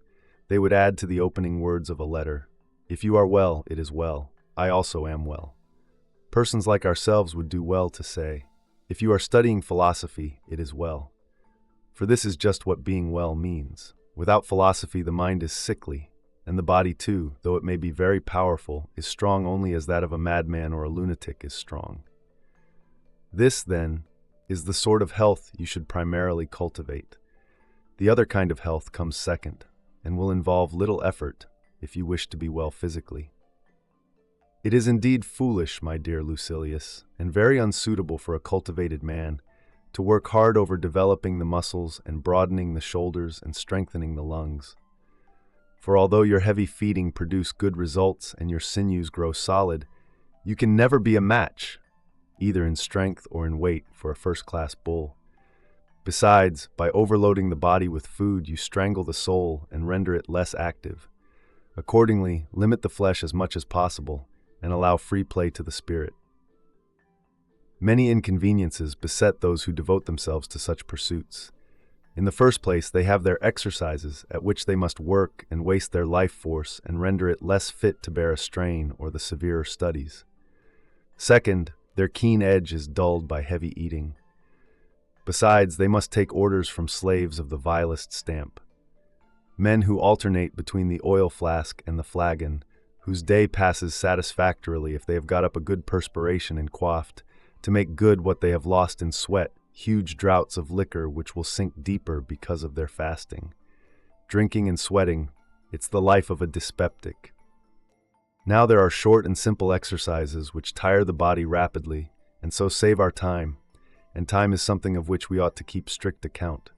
They would add to the opening words of a letter, "If you are well, it is well. I also am well." Persons like ourselves would do well to say, "If you are studying philosophy, it is well." For this is just what being well means. Without philosophy, the mind is sickly, and the body too, though it may be very powerful, is strong only as that of a madman or a lunatic is strong. This, then, is the sort of health you should primarily cultivate. The other kind of health comes second, and will involve little effort if you wish to be well physically. It is indeed foolish, my dear Lucilius, and very unsuitable for a cultivated man, to work hard over developing the muscles and broadening the shoulders and strengthening the lungs. For although your heavy feeding produce good results and your sinews grow solid, you can never be a match, either in strength or in weight, for a first-class bull. Besides, by overloading the body with food, you strangle the soul and render it less active. Accordingly, limit the flesh as much as possible and allow free play to the spirit. Many inconveniences beset those who devote themselves to such pursuits. In the first place, they have their exercises, at which they must work and waste their life force and render it less fit to bear a strain or the severer studies. Second, their keen edge is dulled by heavy eating. Besides, they must take orders from slaves of the vilest stamp. Men who alternate between the oil flask and the flagon, whose day passes satisfactorily if they have got up a good perspiration and quaffed, to make good what they have lost in sweat, huge draughts of liquor which will sink deeper because of their fasting. Drinking and sweating, it's the life of a dyspeptic. Now there are short and simple exercises which tire the body rapidly, and so save our time, and time is something of which we ought to keep strict account.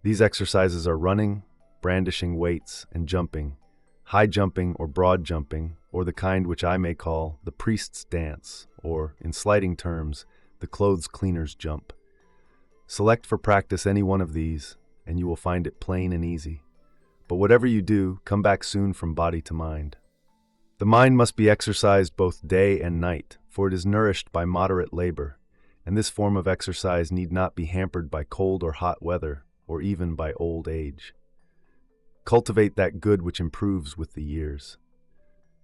These exercises are running, brandishing weights, and jumping, high jumping or broad jumping, or the kind which I may call the priest's dance, or, in slighting terms, the clothes cleaner's jump. Select for practice any one of these, and you will find it plain and easy. But whatever you do, come back soon from body to mind. The mind must be exercised both day and night, for it is nourished by moderate labor, and this form of exercise need not be hampered by cold or hot weather, or even by old age. Cultivate that good which improves with the years.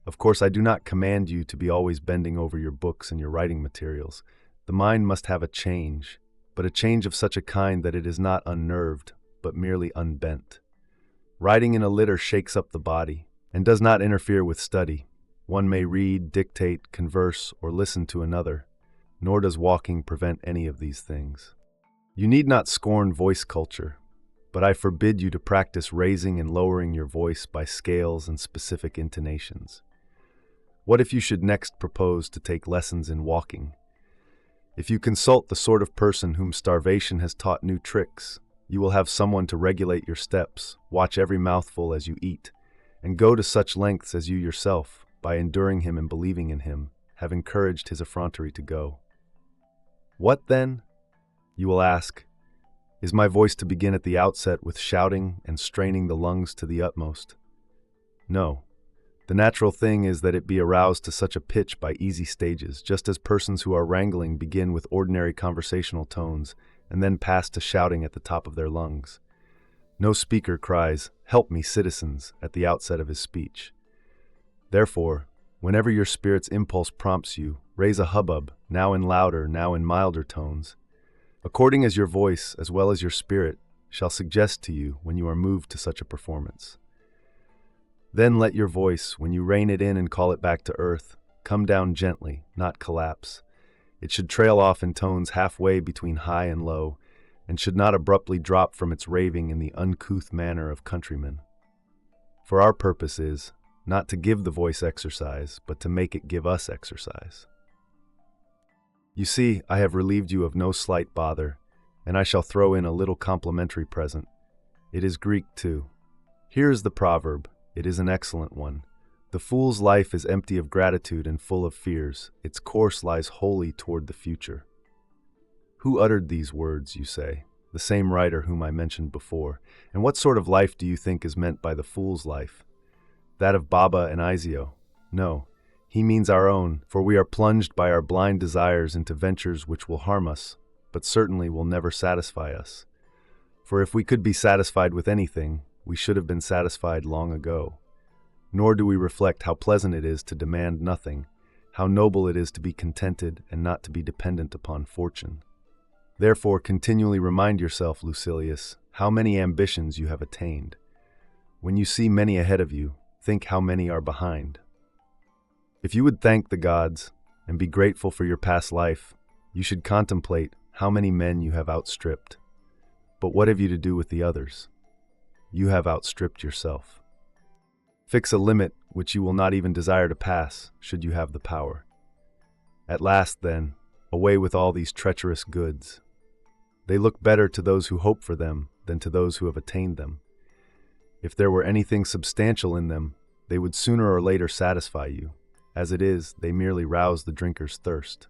Of course, I do not command you to be always bending over your books and your writing materials. The mind must have a change, but a change of such a kind that it is not unnerved, but merely unbent. Riding in a litter shakes up the body, and does not interfere with study. One may read, dictate, converse, or listen to another, nor does walking prevent any of these things. You need not scorn voice culture, but I forbid you to practice raising and lowering your voice by scales and specific intonations. What if you should next propose to take lessons in walking? If you consult the sort of person whom starvation has taught new tricks, you will have someone to regulate your steps, watch every mouthful as you eat, and go to such lengths as you yourself, by enduring him and believing in him, have encouraged his effrontery to go. What then? You will ask, is my voice to begin at the outset with shouting and straining the lungs to the utmost? No. The natural thing is that it be aroused to such a pitch by easy stages, just as persons who are wrangling begin with ordinary conversational tones and then pass to shouting at the top of their lungs. No speaker cries, "Help me, citizens," at the outset of his speech. Therefore, whenever your spirit's impulse prompts you, raise a hubbub, now in louder, now in milder tones, according as your voice, as well as your spirit, shall suggest to you when you are moved to such a performance. Then let your voice, when you rein it in and call it back to earth, come down gently, not collapse. It should trail off in tones halfway between high and low, and should not abruptly drop from its raving in the uncouth manner of countrymen. For our purpose is, not to give the voice exercise, but to make it give us exercise. You see, I have relieved you of no slight bother, and I shall throw in a little complimentary present. It is Greek, too. Here is the proverb. It is an excellent one. The fool's life is empty of gratitude and full of fears. Its course lies wholly toward the future. Who uttered these words, you say? The same writer whom I mentioned before. And what sort of life do you think is meant by the fool's life? That of Baba and Isio? No, he means our own, for we are plunged by our blind desires into ventures which will harm us, but certainly will never satisfy us. For if we could be satisfied with anything, we should have been satisfied long ago. Nor do we reflect how pleasant it is to demand nothing, how noble it is to be contented and not to be dependent upon fortune. Therefore, continually remind yourself, Lucilius, how many ambitions you have attained. When you see many ahead of you, think how many are behind. If you would thank the gods and be grateful for your past life, you should contemplate how many men you have outstripped. But what have you to do with the others? You have outstripped yourself. Fix a limit which you will not even desire to pass, should you have the power. At last, then, away with all these treacherous goods. They look better to those who hope for them than to those who have attained them. If there were anything substantial in them, they would sooner or later satisfy you. As it is, they merely rouse the drinker's thirst.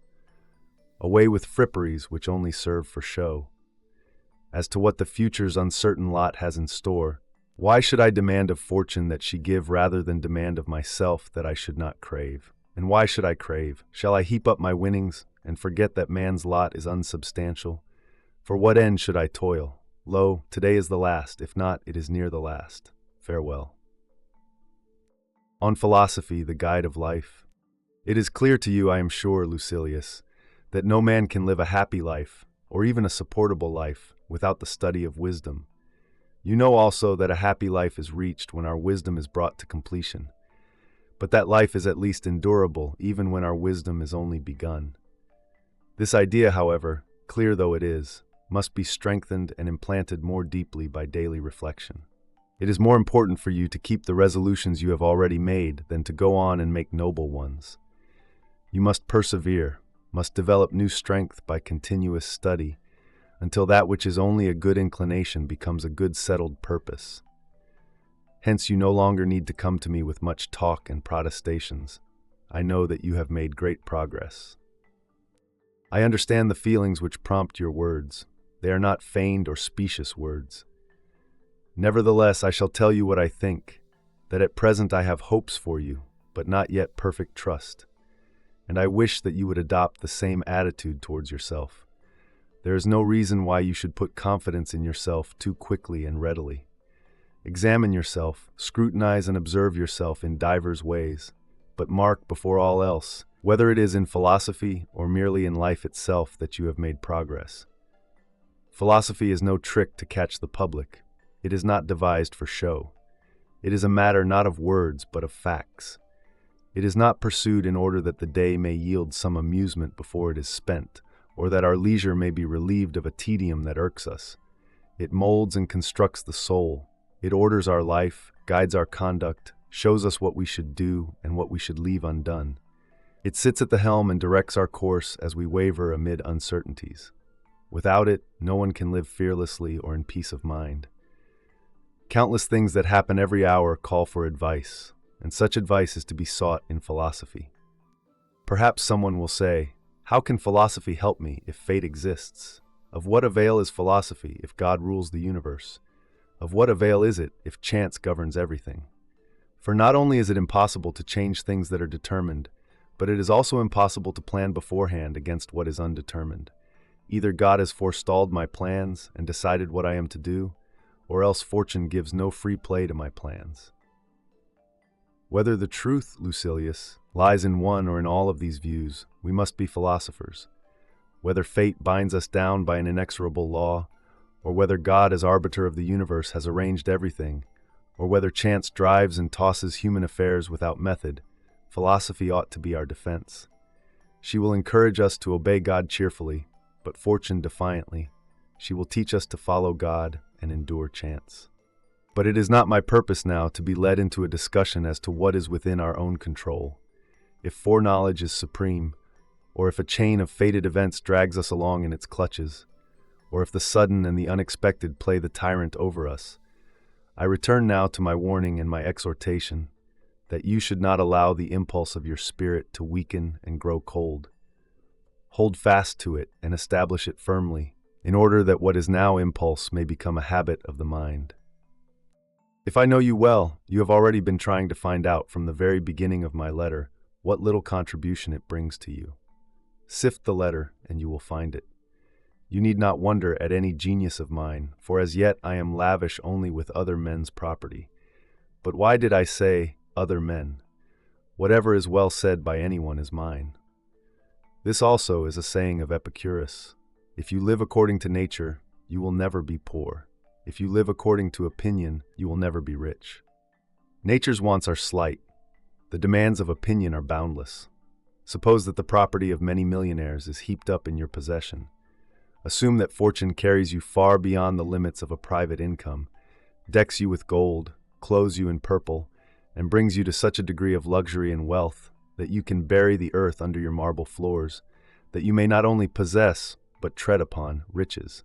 Away with fripperies which only serve for show. As to what the future's uncertain lot has in store, why should I demand of fortune that she give rather than demand of myself that I should not crave? And why should I crave? Shall I heap up my winnings and forget that man's lot is unsubstantial? For what end should I toil? Lo, today is the last, if not, it is near the last. Farewell. On Philosophy, the Guide of Life. It is clear to you, I am sure, Lucilius, that no man can live a happy life, or even a supportable life, without the study of wisdom. You know also that a happy life is reached when our wisdom is brought to completion, but that life is at least endurable even when our wisdom is only begun. This idea, however, clear though it is, must be strengthened and implanted more deeply by daily reflection. It is more important for you to keep the resolutions you have already made than to go on and make noble ones. You must persevere, must develop new strength by continuous study, until that which is only a good inclination becomes a good settled purpose. Hence you no longer need to come to me with much talk and protestations. I know that you have made great progress. I understand the feelings which prompt your words. They are not feigned or specious words. Nevertheless, I shall tell you what I think, that at present I have hopes for you, but not yet perfect trust. And I wish that you would adopt the same attitude towards yourself. There is no reason why you should put confidence in yourself too quickly and readily. Examine yourself, scrutinize and observe yourself in divers ways, but mark before all else, whether it is in philosophy or merely in life itself, that you have made progress. Philosophy is no trick to catch the public. It is not devised for show. It is a matter not of words but of facts. It is not pursued in order that the day may yield some amusement before it is spent, or that our leisure may be relieved of a tedium that irks us. It molds and constructs the soul. It orders our life, guides our conduct, shows us what we should do and what we should leave undone. It sits at the helm and directs our course as we waver amid uncertainties. Without it, no one can live fearlessly or in peace of mind. Countless things that happen every hour call for advice, and such advice is to be sought in philosophy. Perhaps someone will say, how can philosophy help me if fate exists? Of what avail is philosophy if God rules the universe? Of what avail is it if chance governs everything? For not only is it impossible to change things that are determined, but it is also impossible to plan beforehand against what is undetermined. Either God has forestalled my plans and decided what I am to do, or else fortune gives no free play to my plans. Whether the truth, Lucilius, lies in one or in all of these views, we must be philosophers. Whether fate binds us down by an inexorable law, or whether God as arbiter of the universe has arranged everything, or whether chance drives and tosses human affairs without method, philosophy ought to be our defense. She will encourage us to obey God cheerfully, but fortune defiantly. She will teach us to follow God and endure chance. But it is not my purpose now to be led into a discussion as to what is within our own control. If foreknowledge is supreme, or if a chain of fated events drags us along in its clutches, or if the sudden and the unexpected play the tyrant over us, I return now to my warning and my exhortation, that you should not allow the impulse of your spirit to weaken and grow cold. Hold fast to it and establish it firmly, in order that what is now impulse may become a habit of the mind. If I know you well, you have already been trying to find out from the very beginning of my letter what little contribution it brings to you. Sift the letter, and you will find it. You need not wonder at any genius of mine, for as yet I am lavish only with other men's property. But why did I say other men? Whatever is well said by anyone is mine. This also is a saying of Epicurus. If you live according to nature, you will never be poor. If you live according to opinion, you will never be rich. Nature's wants are slight. The demands of opinion are boundless. Suppose that the property of many millionaires is heaped up in your possession. Assume that fortune carries you far beyond the limits of a private income, decks you with gold, clothes you in purple, and brings you to such a degree of luxury and wealth that you can bury the earth under your marble floors, that you may not only possess, but tread upon, riches.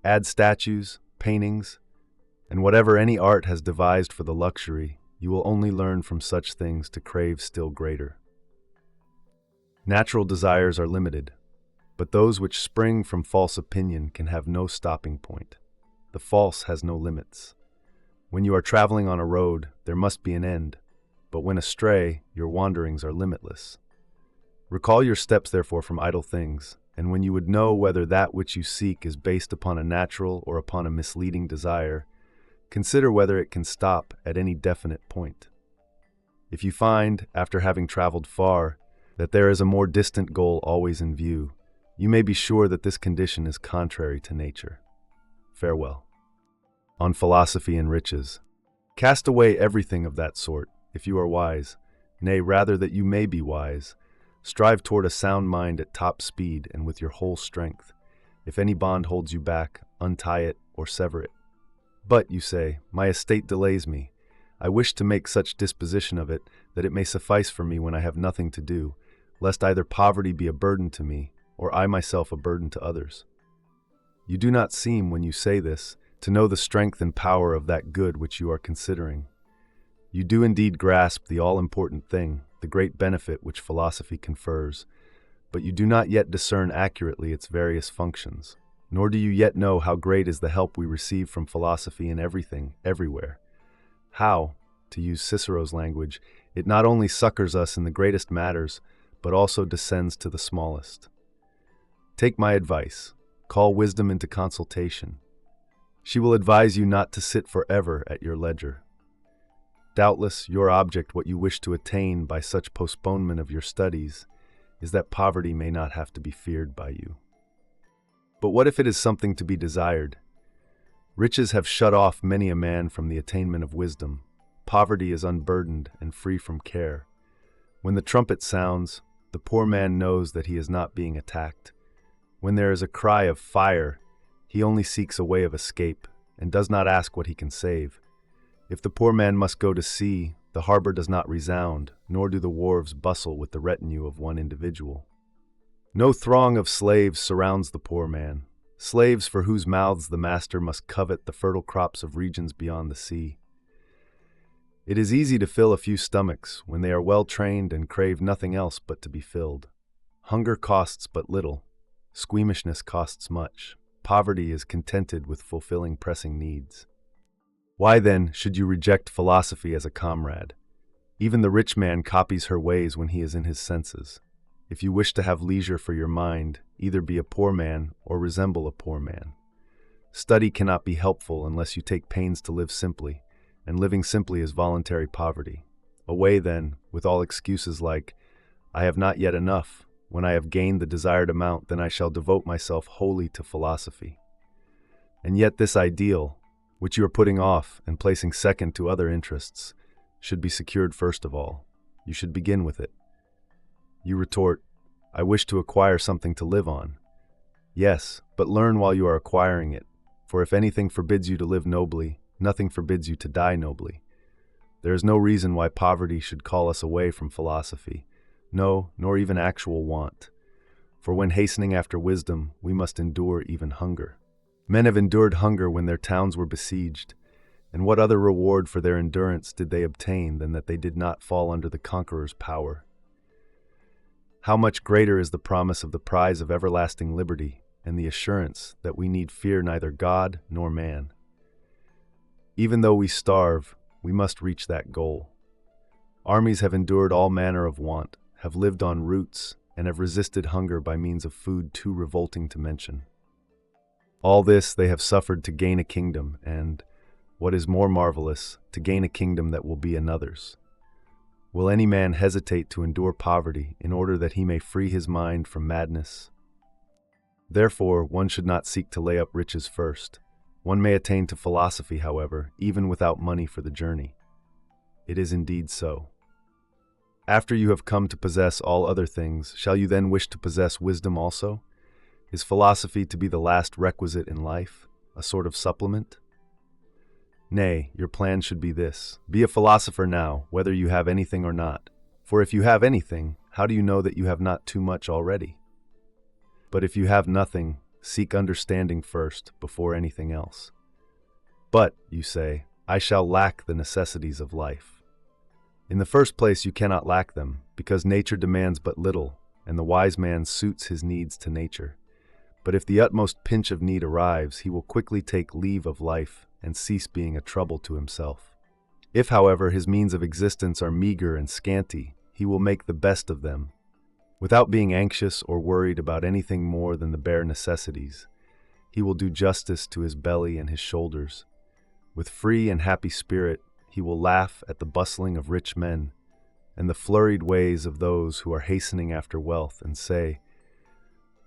Add statues, paintings, and whatever any art has devised for the luxury, you will only learn from such things to crave still greater. Natural desires are limited, but those which spring from false opinion can have no stopping point. The false has no limits. When you are traveling on a road, there must be an end, but when astray, your wanderings are limitless. Recall your steps, therefore, from idle things, and when you would know whether that which you seek is based upon a natural or upon a misleading desire, consider whether it can stop at any definite point. If you find, after having traveled far, that there is a more distant goal always in view, you may be sure that this condition is contrary to nature. Farewell. On philosophy and riches. Cast away everything of that sort, if you are wise, nay, rather that you may be wise. Strive toward a sound mind at top speed and with your whole strength. If any bond holds you back, untie it or sever it. But, you say, my estate delays me. I wish to make such disposition of it that it may suffice for me when I have nothing to do, lest either poverty be a burden to me, or I myself a burden to others. You do not seem, when you say this, to know the strength and power of that good which you are considering. You do indeed grasp the all-important thing, the great benefit which philosophy confers, but you do not yet discern accurately its various functions, nor do you yet know how great is the help we receive from philosophy in everything, everywhere. How, to use Cicero's language, it not only succors us in the greatest matters, but also descends to the smallest. Take my advice. Call wisdom into consultation. She will advise you not to sit forever at your leisure. Doubtless, your object, what you wish to attain by such postponement of your studies, is that poverty may not have to be feared by you. But what if it is something to be desired? Riches have shut off many a man from the attainment of wisdom. Poverty is unburdened and free from care. When the trumpet sounds, the poor man knows that he is not being attacked. When there is a cry of fire, he only seeks a way of escape and does not ask what he can save. If the poor man must go to sea, the harbor does not resound, nor do the wharves bustle with the retinue of one individual. No throng of slaves surrounds the poor man, slaves for whose mouths the master must covet the fertile crops of regions beyond the sea. It is easy to fill a few stomachs when they are well trained and crave nothing else but to be filled. Hunger costs but little. Squeamishness costs much. Poverty is contented with fulfilling pressing needs. Why, then, should you reject philosophy as a comrade? Even the rich man copies her ways when he is in his senses. If you wish to have leisure for your mind, either be a poor man or resemble a poor man. Study cannot be helpful unless you take pains to live simply, and living simply is voluntary poverty. Away, then, with all excuses like, I have not yet enough. When I have gained the desired amount, then I shall devote myself wholly to philosophy. And yet this ideal, which you are putting off and placing second to other interests, should be secured first of all. You should begin with it. You retort, I wish to acquire something to live on. Yes, but learn while you are acquiring it, for if anything forbids you to live nobly, nothing forbids you to die nobly. There is no reason why poverty should call us away from philosophy. No, nor even actual want. For when hastening after wisdom, we must endure even hunger. Men have endured hunger when their towns were besieged, and what other reward for their endurance did they obtain than that they did not fall under the conqueror's power? How much greater is the promise of the prize of everlasting liberty and the assurance that we need fear neither God nor man. Even though we starve, we must reach that goal. Armies have endured all manner of want, have lived on roots, and have resisted hunger by means of food too revolting to mention. All this they have suffered to gain a kingdom, and, what is more marvelous, to gain a kingdom that will be another's. Will any man hesitate to endure poverty in order that he may free his mind from madness? Therefore, one should not seek to lay up riches first. One may attain to philosophy, however, even without money for the journey. It is indeed so. After you have come to possess all other things, shall you then wish to possess wisdom also? Is philosophy to be the last requisite in life, a sort of supplement? Nay, your plan should be this: be a philosopher now, whether you have anything or not. For if you have anything, how do you know that you have not too much already? But if you have nothing, seek understanding first, before anything else. But, you say, I shall lack the necessities of life. In the first place, you cannot lack them, because nature demands but little, and the wise man suits his needs to nature. But if the utmost pinch of need arrives, he will quickly take leave of life and cease being a trouble to himself. If, however, his means of existence are meager and scanty, he will make the best of them, without being anxious or worried about anything more than the bare necessities. He will do justice to his belly and his shoulders. With free and happy spirit, he will laugh at the bustling of rich men and the flurried ways of those who are hastening after wealth, and say,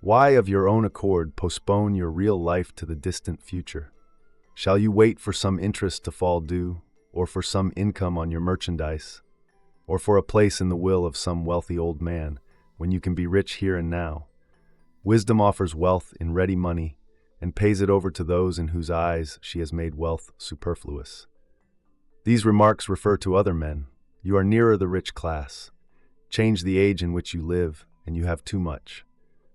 why of your own accord postpone your real life to the distant future? Shall you wait for some interest to fall due, or for some income on your merchandise, or for a place in the will of some wealthy old man, when you can be rich here and now? Wisdom offers wealth in ready money, and pays it over to those in whose eyes she has made wealth superfluous. These remarks refer to other men. You are nearer the rich class. Change the age in which you live, and you have too much.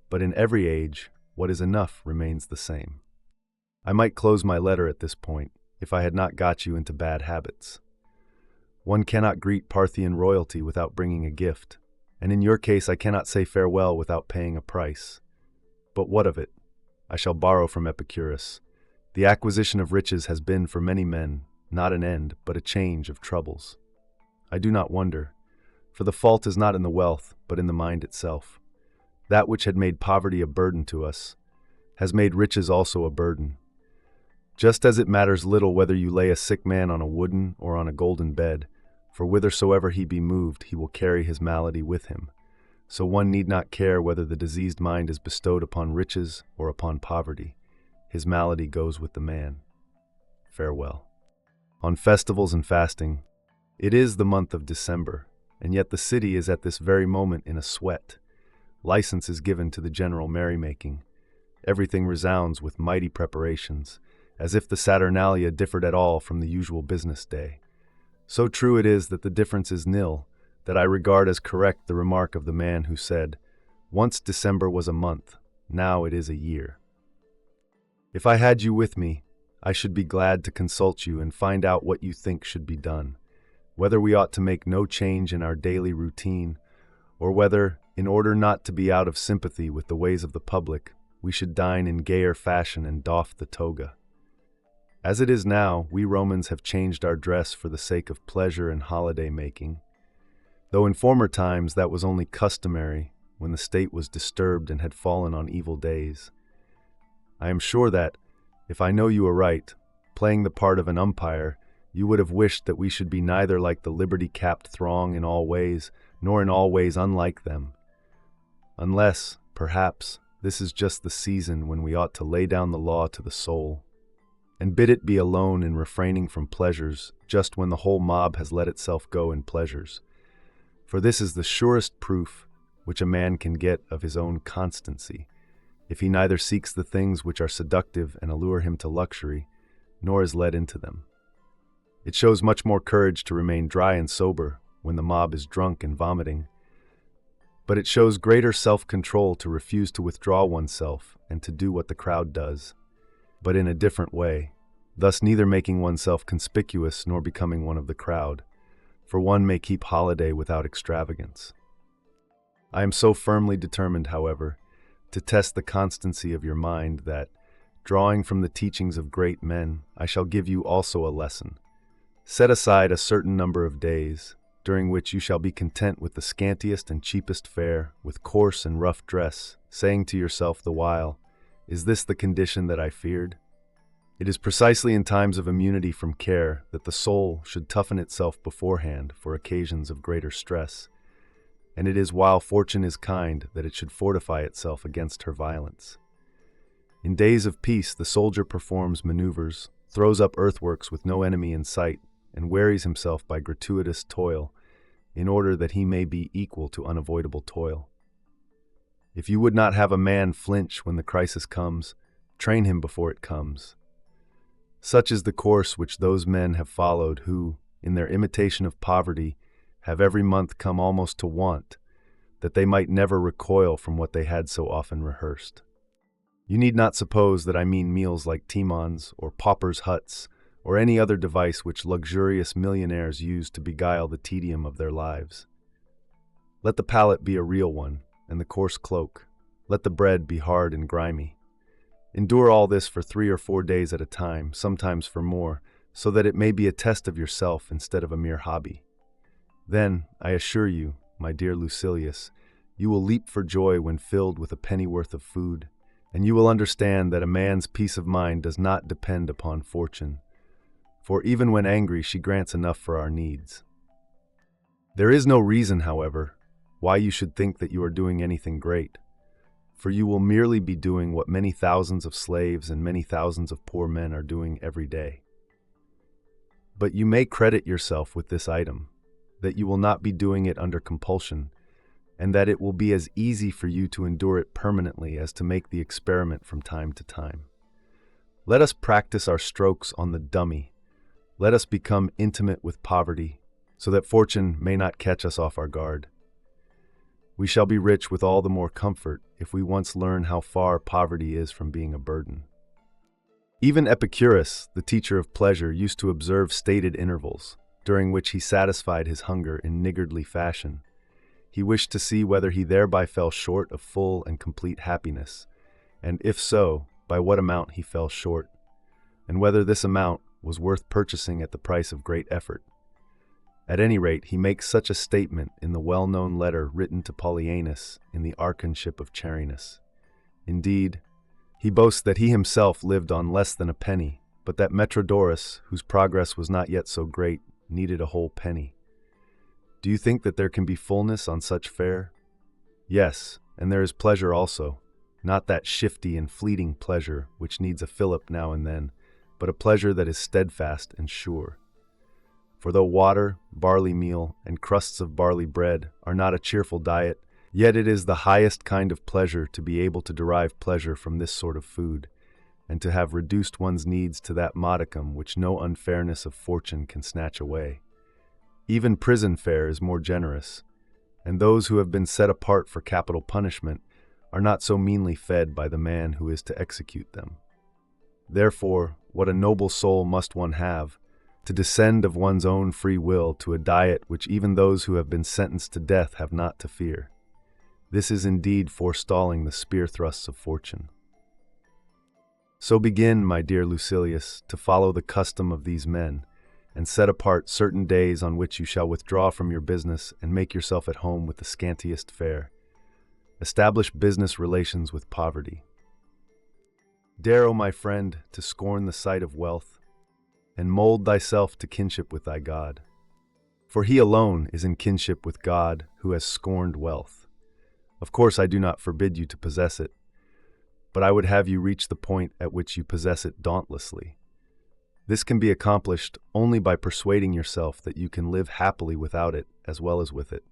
But in every age, what is enough remains the same. I might close my letter at this point, if I had not got you into bad habits. One cannot greet Parthian royalty without bringing a gift, and in your case I cannot say farewell without paying a price. But what of it? I shall borrow from Epicurus. The acquisition of riches has been for many men not an end, but a change of troubles. I do not wonder, for the fault is not in the wealth, but in the mind itself. That which had made poverty a burden to us has made riches also a burden. Just as it matters little whether you lay a sick man on a wooden or on a golden bed, for whithersoever he be moved, he will carry his malady with him. So one need not care whether the diseased mind is bestowed upon riches or upon poverty. His malady goes with the man. Farewell. On festivals and fasting, it is the month of December, and yet the city is at this very moment in a sweat. License is given to the general merrymaking. Everything resounds with mighty preparations, as if the Saturnalia differed at all from the usual business day. So true it is that the difference is nil, that I regard as correct the remark of the man who said, once December was a month, now it is a year. If I had you with me, I should be glad to consult you and find out what you think should be done, whether we ought to make no change in our daily routine, or whether, in order not to be out of sympathy with the ways of the public, we should dine in gayer fashion and doff the toga. As it is now, we Romans have changed our dress for the sake of pleasure and holiday-making, though in former times that was only customary when the state was disturbed and had fallen on evil days. I am sure that, if I know you aright, playing the part of an umpire, you would have wished that we should be neither like the liberty-capped throng in all ways, nor in all ways unlike them. Unless, perhaps, this is just the season when we ought to lay down the law to the soul, and bid it be alone in refraining from pleasures just when the whole mob has let itself go in pleasures. For this is the surest proof which a man can get of his own constancy, if he neither seeks the things which are seductive and allure him to luxury, nor is led into them. It shows much more courage to remain dry and sober when the mob is drunk and vomiting, but it shows greater self-control to refuse to withdraw oneself and to do what the crowd does, but in a different way, thus neither making oneself conspicuous nor becoming one of the crowd, for one may keep holiday without extravagance. I am so firmly determined, however, to test the constancy of your mind that, drawing from the teachings of great men, I shall give you also a lesson. Set aside a certain number of days, during which you shall be content with the scantiest and cheapest fare, with coarse and rough dress, saying to yourself the while, Is this the condition that I feared? It is precisely in times of immunity from care that the soul should toughen itself beforehand for occasions of greater stress, and it is while fortune is kind that it should fortify itself against her violence. In days of peace, the soldier performs maneuvers, throws up earthworks with no enemy in sight, and wearies himself by gratuitous toil, in order that he may be equal to unavoidable toil. If you would not have a man flinch when the crisis comes, train him before it comes. Such is the course which those men have followed who, in their imitation of poverty, have every month come almost to want, that they might never recoil from what they had so often rehearsed. You need not suppose that I mean meals like Timons or paupers' huts, or any other device which luxurious millionaires use to beguile the tedium of their lives. Let the pallet be a real one, and the coarse cloak. Let the bread be hard and grimy. Endure all this for 3 or 4 days at a time, sometimes for more, so that it may be a test of yourself instead of a mere hobby. Then, I assure you, my dear Lucilius, you will leap for joy when filled with a pennyworth of food, and you will understand that a man's peace of mind does not depend upon fortune, for even when angry she grants enough for our needs. There is no reason, however, why you should think that you are doing anything great, for you will merely be doing what many thousands of slaves and many thousands of poor men are doing every day. But you may credit yourself with this item, that you will not be doing it under compulsion, and that it will be as easy for you to endure it permanently as to make the experiment from time to time. Let us practice our strokes on the dummy. Let us become intimate with poverty, so that fortune may not catch us off our guard. We shall be rich with all the more comfort if we once learn how far poverty is from being a burden. Even Epicurus, the teacher of pleasure, used to observe stated intervals, during which he satisfied his hunger in niggardly fashion. He wished to see whether he thereby fell short of full and complete happiness, and if so, by what amount he fell short, and whether this amount was worth purchasing at the price of great effort. At any rate, he makes such a statement in the well-known letter written to Polyaenus in the archonship of Charinus. Indeed, he boasts that he himself lived on less than a penny, but that Metrodorus, whose progress was not yet so great, needed a whole penny. Do you think that there can be fullness on such fare? Yes, and there is pleasure also, not that shifty and fleeting pleasure which needs a fillip now and then, but a pleasure that is steadfast and sure. For though water, barley meal, and crusts of barley bread are not a cheerful diet, yet it is the highest kind of pleasure to be able to derive pleasure from this sort of food, and to have reduced one's needs to that modicum which no unfairness of fortune can snatch away. Even prison fare is more generous, and those who have been set apart for capital punishment are not so meanly fed by the man who is to execute them. Therefore, what a noble soul must one have, to descend of one's own free will to a diet which even those who have been sentenced to death have not to fear. This is indeed forestalling the spear thrusts of fortune. So begin, my dear Lucilius, to follow the custom of these men, and set apart certain days on which you shall withdraw from your business and make yourself at home with the scantiest fare. Establish business relations with poverty. Dare, O my friend, to scorn the sight of wealth, and mold thyself to kinship with thy God. For he alone is in kinship with God who has scorned wealth. Of course, I do not forbid you to possess it, but I would have you reach the point at which you possess it dauntlessly. This can be accomplished only by persuading yourself that you can live happily without it as well as with it,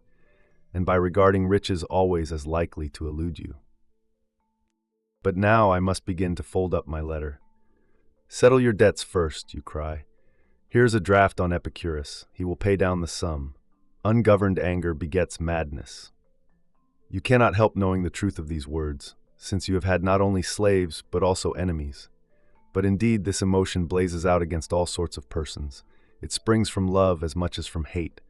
and by regarding riches always as likely to elude you. But now I must begin to fold up my letter. Settle your debts first, you cry. Here's a draft on Epicurus. He will pay down the sum. Ungoverned anger begets madness. You cannot help knowing the truth of these words, since you have had not only slaves, but also enemies. But indeed this emotion blazes out against all sorts of persons. It springs from love as much as from hate,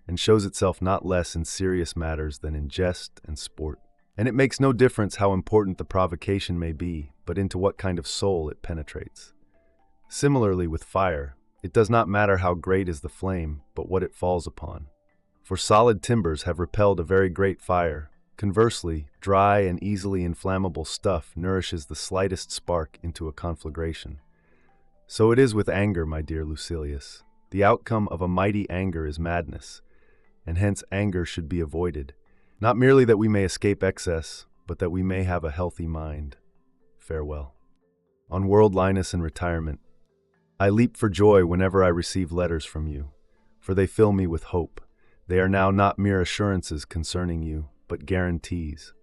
and shows itself not less in serious matters than in jest and sport. And it makes no difference how important the provocation may be, but into what kind of soul it penetrates. Similarly with fire, it does not matter how great is the flame, but what it falls upon. For solid timbers have repelled a very great fire, Conversely, dry and easily inflammable stuff nourishes the slightest spark into a conflagration. So it is with anger, my dear Lucilius. The outcome of a mighty anger is madness, and hence anger should be avoided. Not merely that we may escape excess, but that we may have a healthy mind. Farewell. On worldliness and retirement, I leap for joy whenever I receive letters from you, for they fill me with hope. They are now not mere assurances concerning you, but guarantees.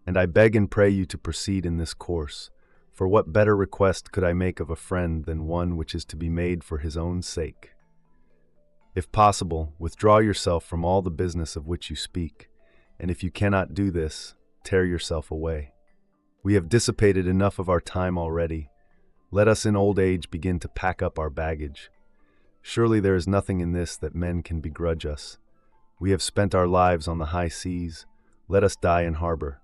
And I beg and pray you to proceed in this course, for what better request could I make of a friend than one which is to be made for his own sake? If possible, withdraw yourself from all the business of which you speak, and if you cannot do this, tear yourself away. We have dissipated enough of our time already. Let us in old age begin to pack up our baggage. Surely there is nothing in this that men can begrudge us. We have spent our lives on the high seas. Let us die in harbor.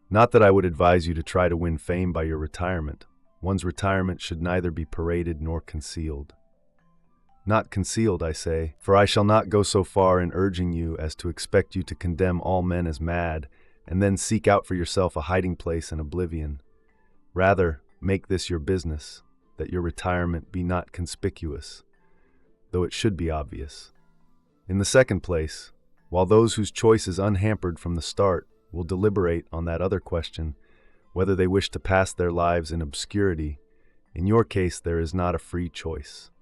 Not that I would advise you to try to win fame by your retirement. One's retirement should neither be paraded nor concealed. Not concealed, I say, for I shall not go so far in urging you as to expect you to condemn all men as mad, and then seek out for yourself a hiding place in oblivion. Rather, make this your business, that your retirement be not conspicuous, though it should be obvious. In the second place, while those whose choice is unhampered from the start will deliberate on that other question, whether they wish to pass their lives in obscurity, in your case there is not a free choice.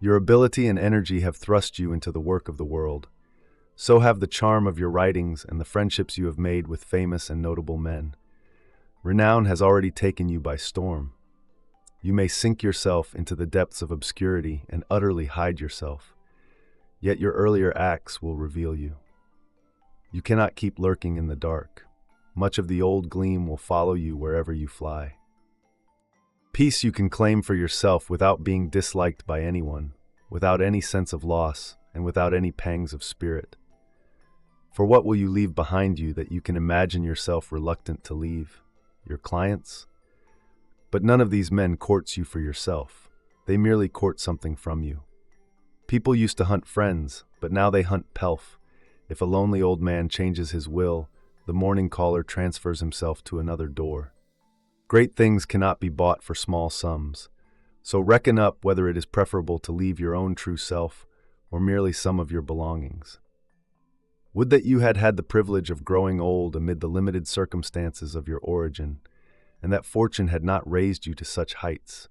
Your ability and energy have thrust you into the work of the world. So have the charm of your writings and the friendships you have made with famous and notable men. Renown has already taken you by storm. You may sink yourself into the depths of obscurity and utterly hide yourself. Yet your earlier acts will reveal you. You cannot keep lurking in the dark. Much of the old gleam will follow you wherever you fly. Peace you can claim for yourself without being disliked by anyone, without any sense of loss, and without any pangs of spirit. For what will you leave behind you that you can imagine yourself reluctant to leave? Your clients? But none of these men courts you for yourself. They merely court something from you. People used to hunt friends, but now they hunt pelf. If a lonely old man changes his will, the morning caller transfers himself to another door. Great things cannot be bought for small sums, so reckon up whether it is preferable to leave your own true self or merely some of your belongings. Would that you had had the privilege of growing old amid the limited circumstances of your origin, and that fortune had not raised you to such heights.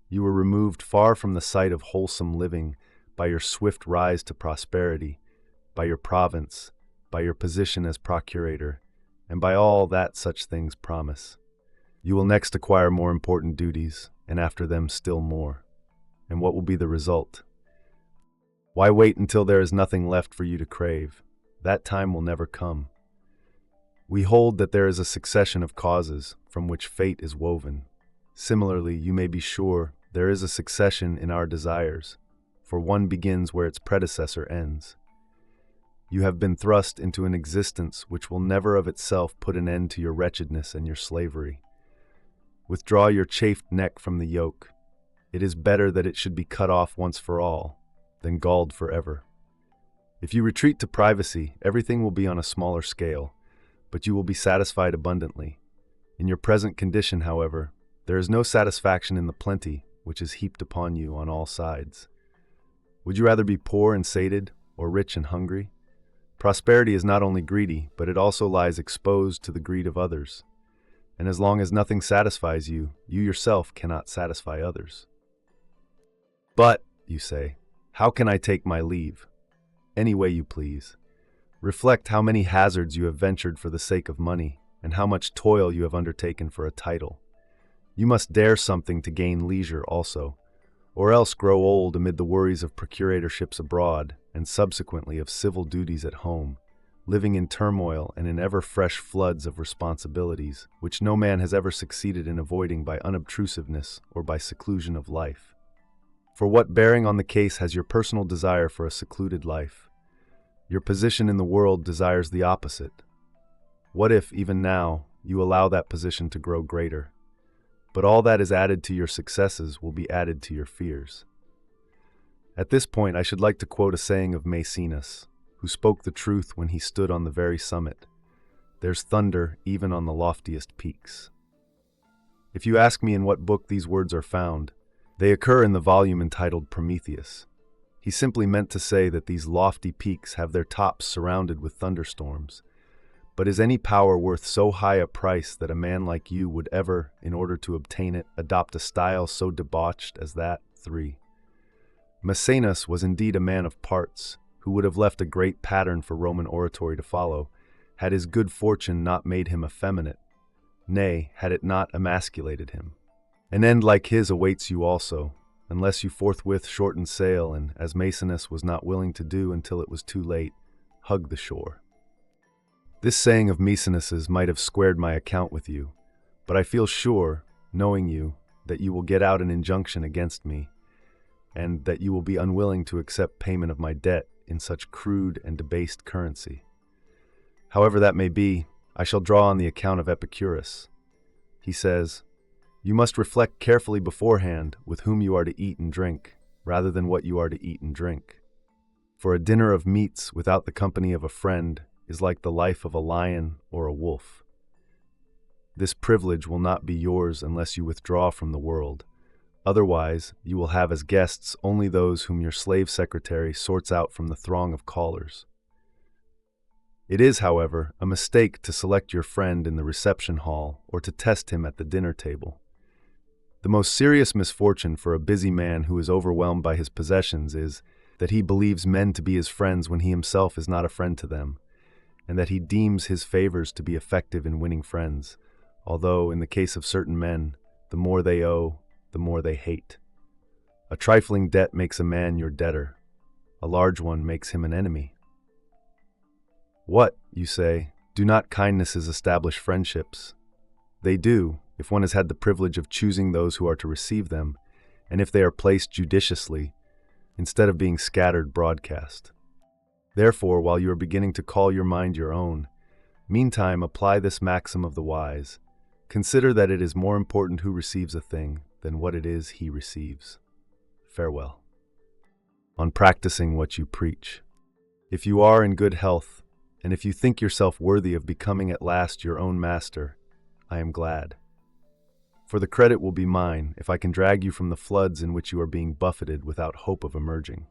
You were removed far from the sight of wholesome living by your swift rise to prosperity, by your province, by your position as procurator, and by all that such things promise. You will next acquire more important duties, and after them still more. And what will be the result? Why wait until there is nothing left for you to crave? That time will never come. We hold that there is a succession of causes from which fate is woven. Similarly, you may be sure there is a succession in our desires, for one begins where its predecessor ends. You have been thrust into an existence which will never of itself put an end to your wretchedness and your slavery. Withdraw your chafed neck from the yoke. It is better that it should be cut off once for all, than galled forever. If you retreat to privacy, everything will be on a smaller scale, but you will be satisfied abundantly. In your present condition, however, there is no satisfaction in the plenty which is heaped upon you on all sides. Would you rather be poor and sated, or rich and hungry? Prosperity is not only greedy, but it also lies exposed to the greed of others. And as long as nothing satisfies you, you yourself cannot satisfy others. But, you say, how can I take my leave? Any way you please. Reflect how many hazards you have ventured for the sake of money, and how much toil you have undertaken for a title. You must dare something to gain leisure also, or else grow old amid the worries of procuratorships abroad, and subsequently of civil duties at home, living in turmoil and in ever-fresh floods of responsibilities, which no man has ever succeeded in avoiding by unobtrusiveness or by seclusion of life. For what bearing on the case has your personal desire for a secluded life? Your position in the world desires the opposite. What if, even now, you allow that position to grow greater? But all that is added to your successes will be added to your fears. At this point, I should like to quote a saying of Maecenas, who spoke the truth when he stood on the very summit. there's thunder even on the loftiest peaks. If you ask me in what book these words are found, they occur in the volume entitled Prometheus. He simply meant to say that these lofty peaks have their tops surrounded with thunderstorms. But is any power worth so high a price that a man like you would ever, in order to obtain it, adopt a style so debauched as that? 3. Maecenas was indeed a man of parts, who would have left a great pattern for Roman oratory to follow, had his good fortune not made him effeminate, nay, had it not emasculated him. An end like his awaits you also, unless you forthwith shorten sail and, as Maecenas was not willing to do until it was too late, hug the shore. This saying of Maecenas' might have squared my account with you, but I feel sure, knowing you, that you will get out an injunction against me, and that you will be unwilling to accept payment of my debt in such crude and debased currency. However that may be, I shall draw on the account of Epicurus. He says, "You must reflect carefully beforehand with whom you are to eat and drink, rather than what you are to eat and drink. For a dinner of meats without the company of a friend is like the life of a lion or a wolf. This privilege will not be yours unless you withdraw from the world. Otherwise, you will have as guests only those whom your slave secretary sorts out from the throng of callers. It is, however, a mistake to select your friend in the reception hall or to test him at the dinner table. The most serious misfortune for a busy man who is overwhelmed by his possessions is that he believes men to be his friends when he himself is not a friend to them, and that he deems his favors to be effective in winning friends, although, in the case of certain men, the more they owe, the more they hate. A trifling debt makes a man your debtor. A large one makes him an enemy. What, you say, do not kindnesses establish friendships? They do, if one has had the privilege of choosing those who are to receive them, and if they are placed judiciously, instead of being scattered broadcast. Therefore, while you are beginning to call your mind your own, meantime apply this maxim of the wise: consider that it is more important who receives a thing than what it is he receives. Farewell. On practicing what you preach. If you are in good health, and if you think yourself worthy of becoming at last your own master, I am glad. For the credit will be mine if I can drag you from the floods in which you are being buffeted without hope of emerging.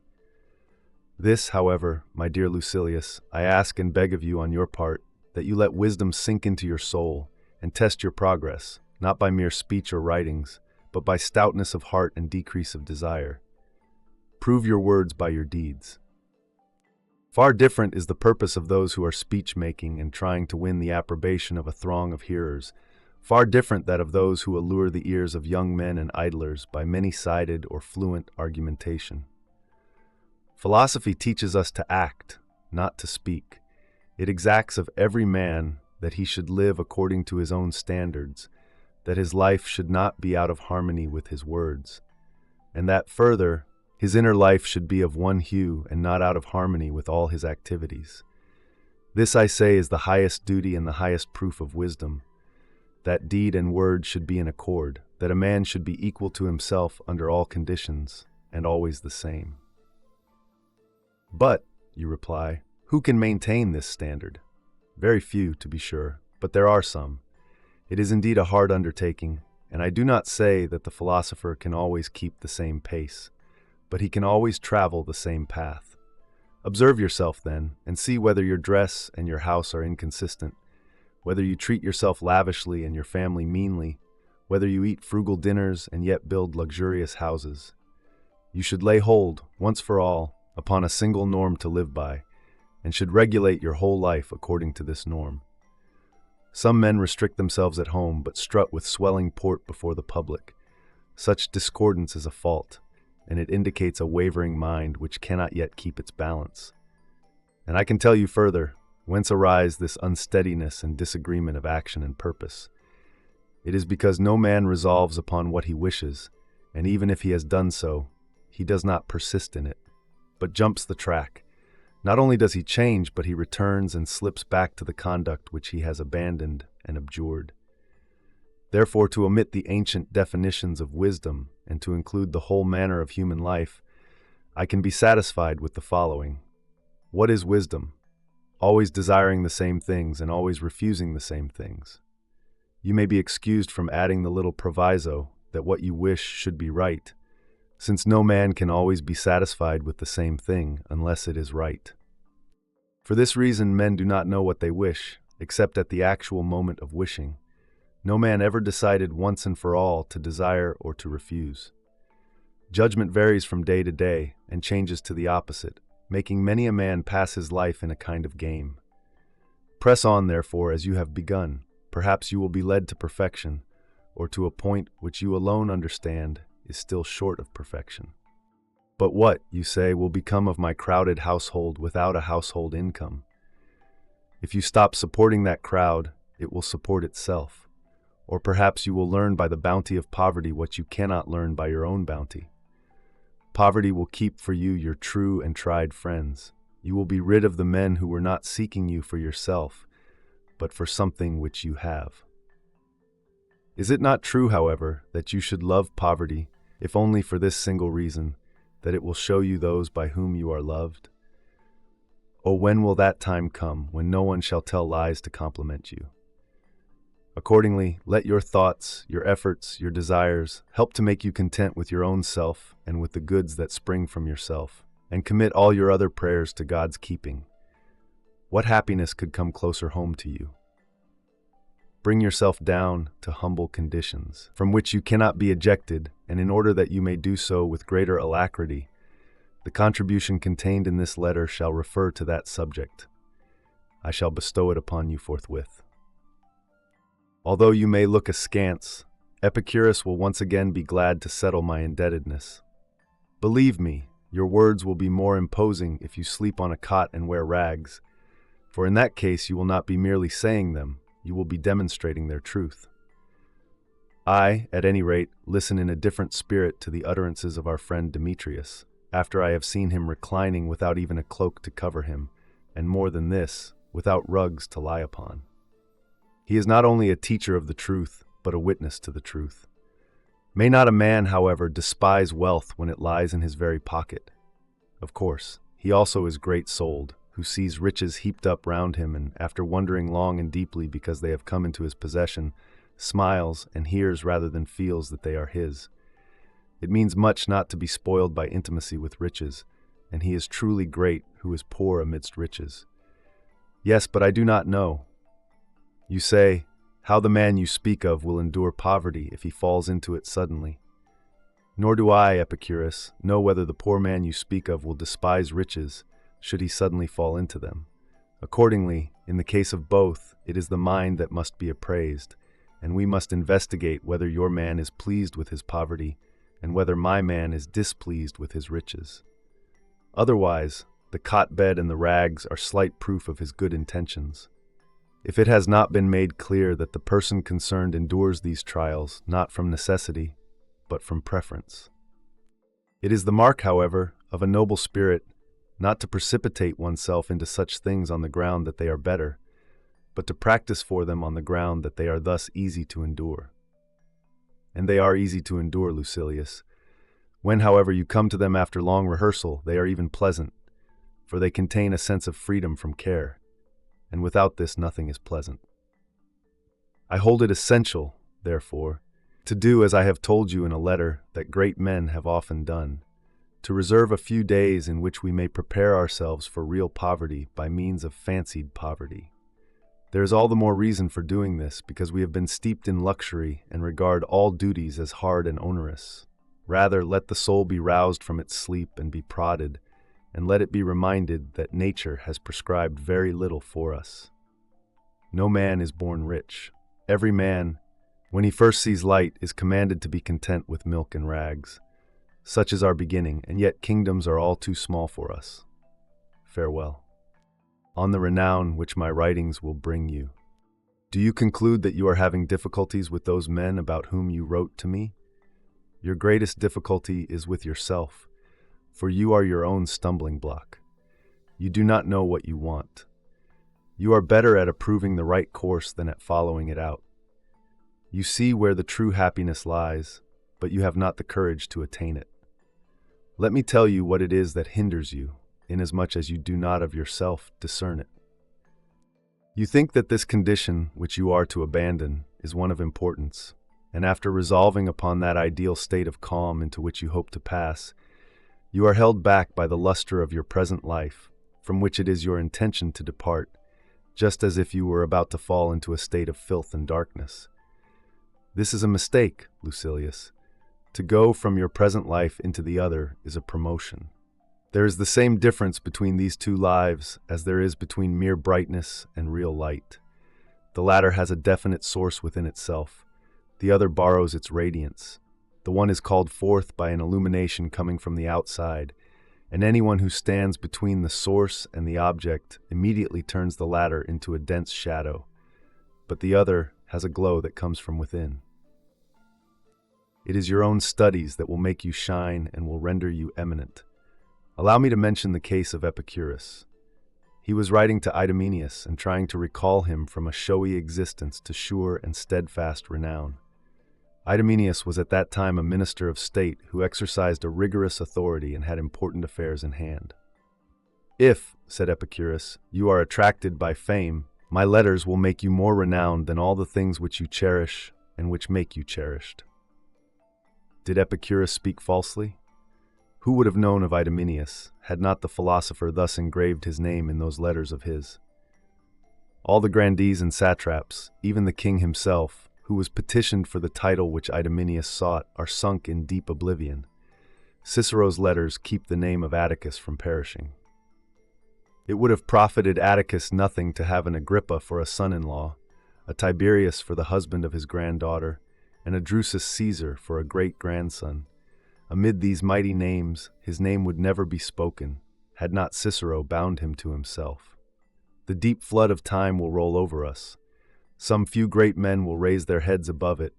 This, however, my dear Lucilius, I ask and beg of you on your part, that you let wisdom sink into your soul and test your progress, not by mere speech or writings, but by stoutness of heart and decrease of desire. Prove your words by your deeds. Far different is the purpose of those who are speech-making and trying to win the approbation of a throng of hearers, far different that of those who allure the ears of young men and idlers by many-sided or fluent argumentation. Philosophy teaches us to act, not to speak. It exacts of every man that he should live according to his own standards, that his life should not be out of harmony with his words, and that, further, his inner life should be of one hue and not out of harmony with all his activities. This, I say, is the highest duty and the highest proof of wisdom, that deed and word should be in accord, that a man should be equal to himself under all conditions, and always the same. But, you reply, who can maintain this standard? Very few, to be sure, but there are some. It is indeed a hard undertaking, and I do not say that the philosopher can always keep the same pace, but he can always travel the same path. Observe yourself, then, and see whether your dress and your house are inconsistent, whether you treat yourself lavishly and your family meanly, whether you eat frugal dinners and yet build luxurious houses. You should lay hold, once for all, upon a single norm to live by, and should regulate your whole life according to this norm. Some men restrict themselves at home, but strut with swelling port before the public. Such discordance is a fault, and it indicates a wavering mind which cannot yet keep its balance. And I can tell you further, whence arise this unsteadiness and disagreement of action and purpose. It is because no man resolves upon what he wishes, and even if he has done so, he does not persist in it, but jumps the track. Not only does he change, but he returns and slips back to the conduct which he has abandoned and abjured. Therefore, to omit the ancient definitions of wisdom and to include the whole manner of human life, I can be satisfied with the following. What is wisdom? always desiring the same things and always refusing the same things. You may be excused from adding the little proviso that what you wish should be right, since no man can always be satisfied with the same thing unless it is right. For this reason, men do not know what they wish, except at the actual moment of wishing. No man ever decided once and for all to desire or to refuse. Judgment varies from day to day and changes to the opposite, making many a man pass his life in a kind of game. Press on, therefore, as you have begun. Perhaps you will be led to perfection, or to a point which you alone understand is still short of perfection. But what, you say, will become of my crowded household without a household income? If you stop supporting that crowd, it will support itself. Or perhaps you will learn by the bounty of poverty what you cannot learn by your own bounty. Poverty will keep for you your true and tried friends. You will be rid of the men who were not seeking you for yourself, but for something which you have. Is it not true, however, that you should love poverty, if only for this single reason, that it will show you those by whom you are loved? Oh, when will that time come when no one shall tell lies to compliment you? Accordingly, let your thoughts, your efforts, your desires help to make you content with your own self and with the goods that spring from yourself, and commit all your other prayers to God's keeping. What happiness could come closer home to you? Bring yourself down to humble conditions, from which you cannot be ejected, and in order that you may do so with greater alacrity, the contribution contained in this letter shall refer to that subject. I shall bestow it upon you forthwith. Although you may look askance, Epicurus will once again be glad to settle my indebtedness. Believe me, your words will be more imposing if you sleep on a cot and wear rags, for in that case you will not be merely saying them, you will be demonstrating their truth. I, at any rate, listen in a different spirit to the utterances of our friend Demetrius, after I have seen him reclining without even a cloak to cover him, and more than this, without rugs to lie upon. He is not only a teacher of the truth, but a witness to the truth. May not a man, however, despise wealth when it lies in his very pocket? Of course, he also is great-souled, who sees riches heaped up round him and, after wondering long and deeply because they have come into his possession, smiles and hears rather than feels that they are his. It means much not to be spoiled by intimacy with riches, and he is truly great who is poor amidst riches. Yes, but I do not know. You say, how the man you speak of will endure poverty if he falls into it suddenly. Nor do I, Epicurus, know whether the poor man you speak of will despise riches should he suddenly fall into them. Accordingly, in the case of both, it is the mind that must be appraised, and we must investigate whether your man is pleased with his poverty and whether my man is displeased with his riches. Otherwise, the cot bed and the rags are slight proof of his good intentions. If it has not been made clear that the person concerned endures these trials not from necessity, but from preference. It is the mark, however, of a noble spirit not to precipitate oneself into such things on the ground that they are better, but to practice for them on the ground that they are thus easy to endure. And they are easy to endure, Lucilius. When, however, you come to them after long rehearsal, they are even pleasant, for they contain a sense of freedom from care, and without this nothing is pleasant. I hold it essential, therefore, to do as I have told you in a letter that great men have often done, to reserve a few days in which we may prepare ourselves for real poverty by means of fancied poverty. There is all the more reason for doing this because we have been steeped in luxury and regard all duties as hard and onerous. Rather, let the soul be roused from its sleep and be prodded, and let it be reminded that nature has prescribed very little for us. No man is born rich. Every man, when he first sees light, is commanded to be content with milk and rags. Such is our beginning, and yet kingdoms are all too small for us. Farewell. On the renown which my writings will bring you. Do you conclude that you are having difficulties with those men about whom you wrote to me? Your greatest difficulty is with yourself, for you are your own stumbling block. You do not know what you want. You are better at approving the right course than at following it out. You see where the true happiness lies, but you have not the courage to attain it. Let me tell you what it is that hinders you, inasmuch as you do not of yourself discern it. You think that this condition, which you are to abandon, is one of importance, and after resolving upon that ideal state of calm into which you hope to pass, you are held back by the luster of your present life, from which it is your intention to depart, just as if you were about to fall into a state of filth and darkness. This is a mistake, Lucilius. To go from your present life into the other is a promotion. There is the same difference between these two lives as there is between mere brightness and real light. The latter has a definite source within itself. The other borrows its radiance. The one is called forth by an illumination coming from the outside, and anyone who stands between the source and the object immediately turns the latter into a dense shadow. But the other has a glow that comes from within. It is your own studies that will make you shine and will render you eminent. Allow me to mention the case of Epicurus. He was writing to Idomeneus and trying to recall him from a showy existence to sure and steadfast renown. Idomeneus was at that time a minister of state who exercised a rigorous authority and had important affairs in hand. "If," said Epicurus, "you are attracted by fame, my letters will make you more renowned than all the things which you cherish and which make you cherished." Did Epicurus speak falsely? Who would have known of Idomeneus, had not the philosopher thus engraved his name in those letters of his? All the grandees and satraps, even the king himself, who was petitioned for the title which Idomeneus sought, are sunk in deep oblivion. Cicero's letters keep the name of Atticus from perishing. It would have profited Atticus nothing to have an Agrippa for a son-in-law, a Tiberius for the husband of his granddaughter, and a Drusus Caesar for a great-grandson. Amid these mighty names, his name would never be spoken, had not Cicero bound him to himself. The deep flood of time will roll over us. Some few great men will raise their heads above it,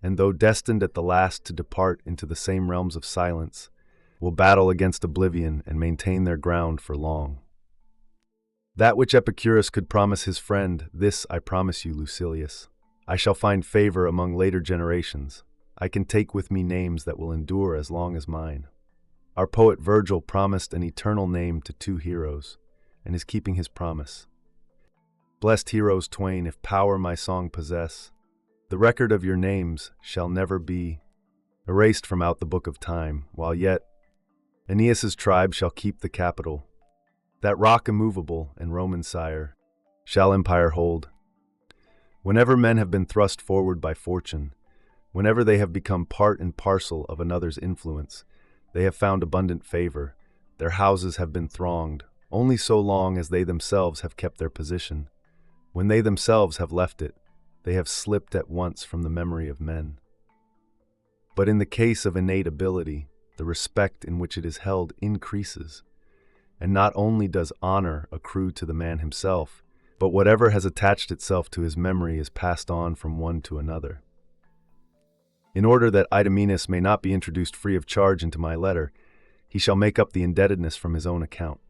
and though destined at the last to depart into the same realms of silence, will battle against oblivion and maintain their ground for long. That which Epicurus could promise his friend, this I promise you, Lucilius. I shall find favor among later generations. I can take with me names that will endure as long as mine. Our poet Virgil promised an eternal name to two heroes, and is keeping his promise. Blessed heroes twain, if power my song possess, the record of your names shall never be erased from out the book of time, while yet Annaeus' tribe shall keep the capital. That rock immovable and Roman sire shall empire hold. Whenever men have been thrust forward by fortune, whenever they have become part and parcel of another's influence, they have found abundant favor. Their houses have been thronged, only so long as they themselves have kept their position. When they themselves have left it, they have slipped at once from the memory of men. But in the case of innate ability, the respect in which it is held increases, and not only does honor accrue to the man himself, but whatever has attached itself to his memory is passed on from one to another. In order that Idomeneus may not be introduced free of charge into my letter, he shall make up the indebtedness from his own account.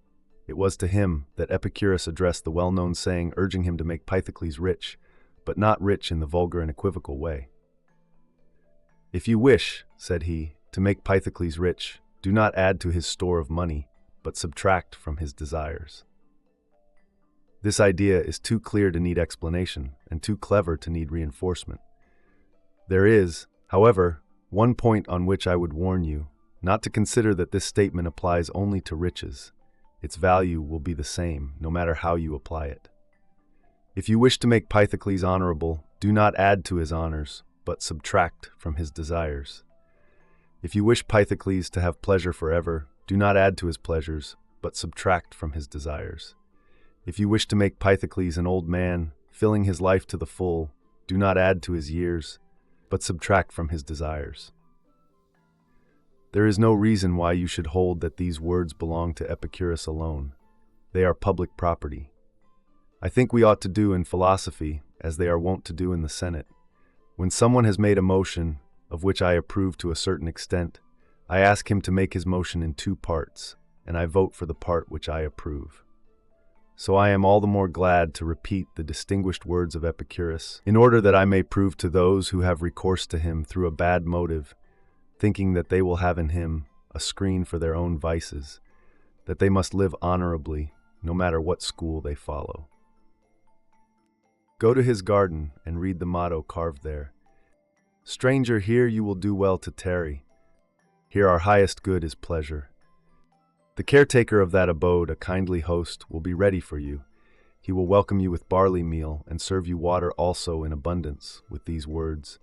It was to him that Epicurus addressed the well-known saying urging him to make Pythocles rich, but not rich in the vulgar and equivocal way. "If you wish," said he, "to make Pythocles rich, do not add to his store of money, but subtract from his desires." This idea is too clear to need explanation, and too clever to need reinforcement. There is, however, one point on which I would warn you, not to consider that this statement applies only to riches. Its value will be the same, no matter how you apply it. If you wish to make Pythocles honorable, do not add to his honors, but subtract from his desires. If you wish Pythocles to have pleasure forever, do not add to his pleasures, but subtract from his desires. If you wish to make Pythocles an old man, filling his life to the full, do not add to his years, but subtract from his desires. There is no reason why you should hold that these words belong to Epicurus alone. They are public property. I think we ought to do in philosophy as they are wont to do in the Senate. When someone has made a motion, of which I approve to a certain extent, I ask him to make his motion in two parts, and I vote for the part which I approve. So I am all the more glad to repeat the distinguished words of Epicurus, in order that I may prove to those who have recourse to him through a bad motive, thinking that they will have in him a screen for their own vices, that they must live honorably, no matter what school they follow. Go to his garden and read the motto carved there. Stranger, here you will do well to tarry. Here our highest good is pleasure. The caretaker of that abode, a kindly host, will be ready for you. He will welcome you with barley meal and serve you water also in abundance, with these words,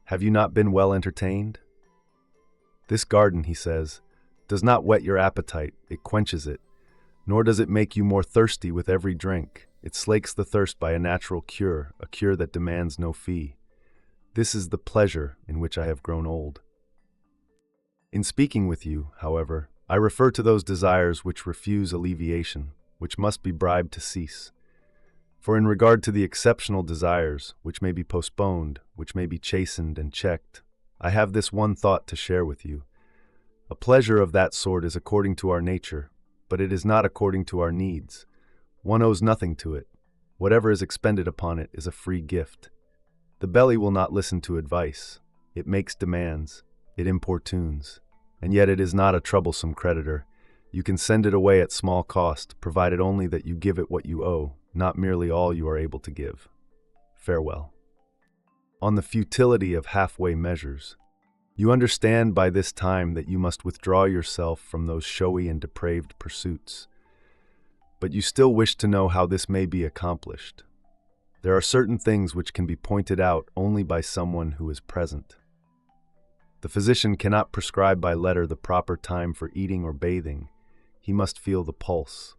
"Have you not been well entertained?" This garden, he says, does not whet your appetite, it quenches it, nor does it make you more thirsty with every drink. It slakes the thirst by a natural cure, a cure that demands no fee. This is the pleasure in which I have grown old. In speaking with you, however, I refer to those desires which refuse alleviation, which must be bribed to cease. For in regard to the exceptional desires, which may be postponed, which may be chastened and checked, I have this one thought to share with you. A pleasure of that sort is according to our nature, but it is not according to our needs. One owes nothing to it. Whatever is expended upon it is a free gift. The belly will not listen to advice. It makes demands. It importunes. And yet it is not a troublesome creditor. You can send it away at small cost, provided only that you give it what you owe, not merely all you are able to give. Farewell. On the futility of halfway measures. You understand by this time that you must withdraw yourself from those showy and depraved pursuits. But you still wish to know how this may be accomplished. There are certain things which can be pointed out only by someone who is present. The physician cannot prescribe by letter the proper time for eating or bathing. He must feel the pulse.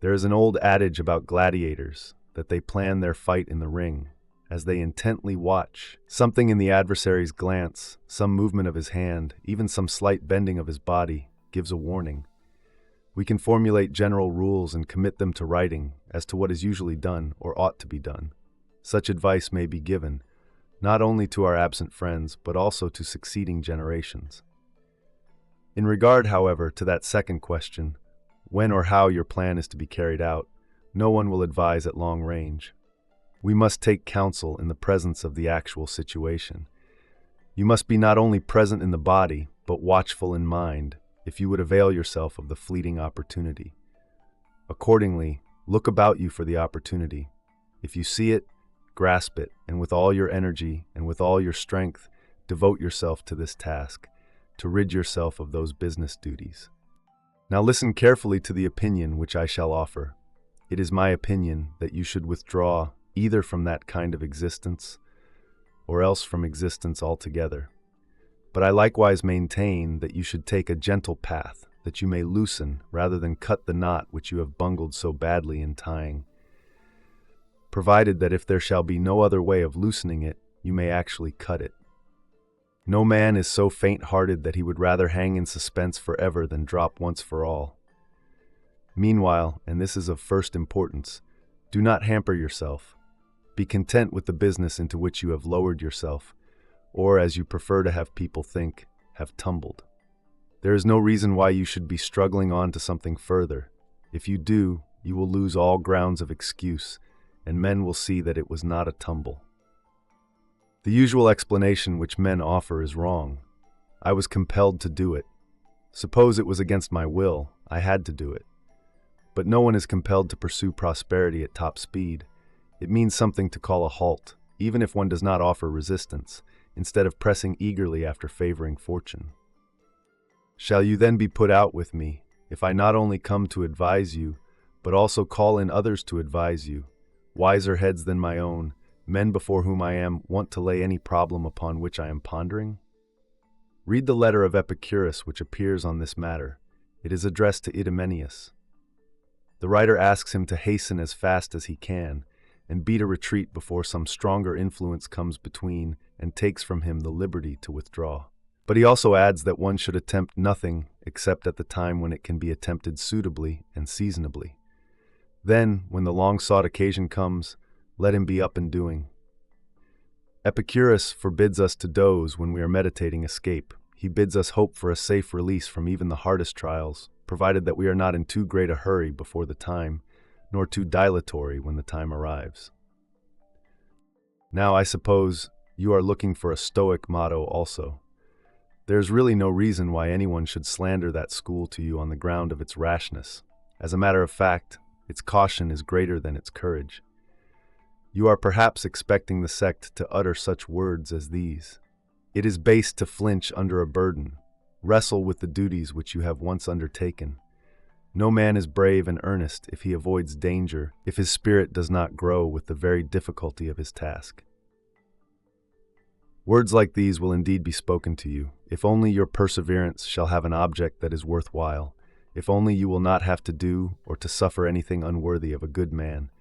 There is an old adage about gladiators, that they plan their fight in the ring. As they intently watch, something in the adversary's glance, some movement of his hand, even some slight bending of his body, gives a warning. We can formulate general rules and commit them to writing as to what is usually done or ought to be done. Such advice may be given, not only to our absent friends, but also to succeeding generations. In regard, however, to that second question, when or how your plan is to be carried out, no one will advise at long range. We must take counsel in the presence of the actual situation. You must be not only present in the body, but watchful in mind, if you would avail yourself of the fleeting opportunity. Accordingly, look about you for the opportunity. If you see it, grasp it, and with all your energy and with all your strength, devote yourself to this task, to rid yourself of those business duties. Now listen carefully to the opinion which I shall offer. It is my opinion that you should withdraw either from that kind of existence, or else from existence altogether. But I likewise maintain that you should take a gentle path, that you may loosen rather than cut the knot which you have bungled so badly in tying. Provided that if there shall be no other way of loosening it, you may actually cut it. No man is so faint-hearted that he would rather hang in suspense forever than drop once for all. Meanwhile, and this is of first importance, do not hamper yourself. Be content with the business into which you have lowered yourself, or, as you prefer to have people think, have tumbled. There is no reason why you should be struggling on to something further. If you do, you will lose all grounds of excuse, and men will see that it was not a tumble. The usual explanation which men offer is wrong. I was compelled to do it. Suppose it was against my will, I had to do it. But no one is compelled to pursue prosperity at top speed. It means something to call a halt, even if one does not offer resistance, instead of pressing eagerly after favoring fortune. Shall you then be put out with me, if I not only come to advise you, but also call in others to advise you, wiser heads than my own, men before whom I am want to lay any problem upon which I am pondering? Read the letter of Epicurus which appears on this matter. It is addressed to Annaeus. The writer asks him to hasten as fast as he can, and beat a retreat before some stronger influence comes between and takes from him the liberty to withdraw. But he also adds that one should attempt nothing except at the time when it can be attempted suitably and seasonably. Then, when the long-sought occasion comes, let him be up and doing. Epicurus forbids us to doze when we are meditating escape. He bids us hope for a safe release from even the hardest trials, provided that we are not in too great a hurry before the time, nor too dilatory when the time arrives. Now, I suppose you are looking for a Stoic motto also. There is really no reason why anyone should slander that school to you on the ground of its rashness. As a matter of fact, its caution is greater than its courage. You are perhaps expecting the sect to utter such words as these. It is base to flinch under a burden, wrestle with the duties which you have once undertaken. No man is brave and earnest if he avoids danger, if his spirit does not grow with the very difficulty of his task. Words like these will indeed be spoken to you, if only your perseverance shall have an object that is worthwhile, if only you will not have to do or to suffer anything unworthy of a good man.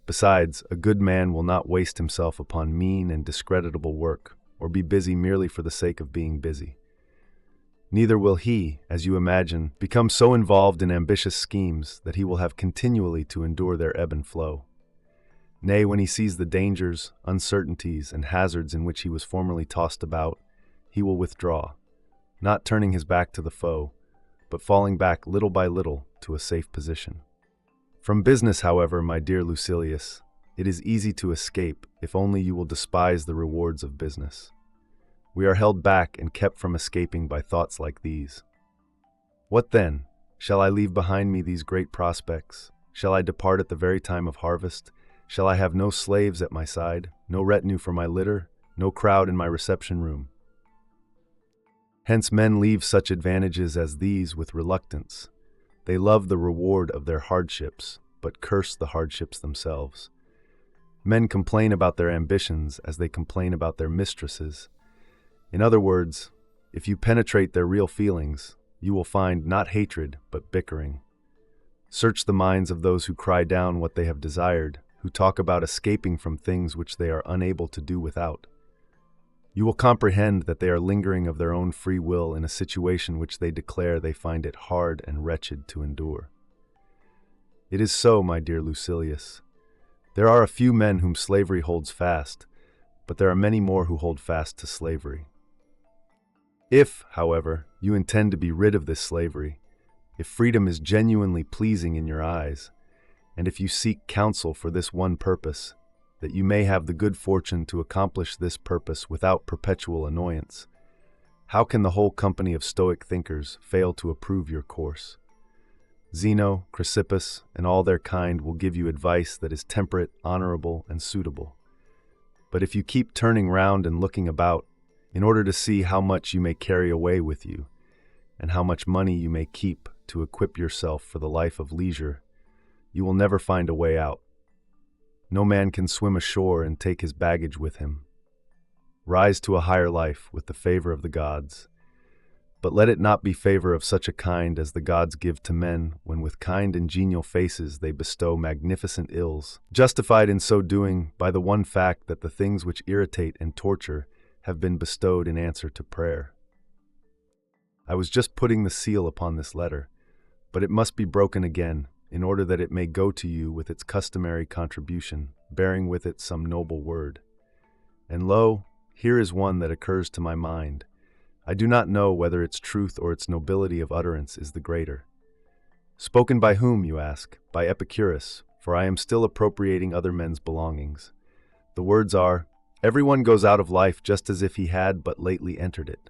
Besides, a good man will not waste himself upon mean and discreditable work, or be busy merely for the sake of being busy. Neither will he, as you imagine, become so involved in ambitious schemes that he will have continually to endure their ebb and flow. Nay, when he sees the dangers, uncertainties, and hazards in which he was formerly tossed about, he will withdraw, not turning his back to the foe, but falling back little by little to a safe position. From business, however, my dear Lucilius, it is easy to escape if only you will despise the rewards of business. We are held back and kept from escaping by thoughts like these. What then? Shall I leave behind me these great prospects? Shall I depart at the very time of harvest? Shall I have no slaves at my side, no retinue for my litter, no crowd in my reception room? Hence men leave such advantages as these with reluctance. They love the reward of their hardships, but curse the hardships themselves. Men complain about their ambitions as they complain about their mistresses. In other words, if you penetrate their real feelings, you will find not hatred, but bickering. Search the minds of those who cry down what they have desired, who talk about escaping from things which they are unable to do without. You will comprehend that they are lingering of their own free will in a situation which they declare they find it hard and wretched to endure. It is so, my dear Lucilius. There are a few men whom slavery holds fast, but there are many more who hold fast to slavery. If, however, you intend to be rid of this slavery, if freedom is genuinely pleasing in your eyes, and if you seek counsel for this one purpose, that you may have the good fortune to accomplish this purpose without perpetual annoyance, how can the whole company of Stoic thinkers fail to approve your course? Zeno, Chrysippus, and all their kind will give you advice that is temperate, honorable, and suitable. But if you keep turning round and looking about, in order to see how much you may carry away with you, and how much money you may keep to equip yourself for the life of leisure, you will never find a way out. No man can swim ashore and take his baggage with him. Rise to a higher life with the favor of the gods, but let it not be favor of such a kind as the gods give to men when with kind and genial faces they bestow magnificent ills, justified in so doing by the one fact that the things which irritate and torture have been bestowed in answer to prayer. I was just putting the seal upon this letter, but it must be broken again, in order that it may go to you with its customary contribution, bearing with it some noble word. And lo, here is one that occurs to my mind. I do not know whether its truth or its nobility of utterance is the greater. Spoken by whom, you ask? By Epicurus, for I am still appropriating other men's belongings. The words are, everyone goes out of life just as if he had but lately entered it.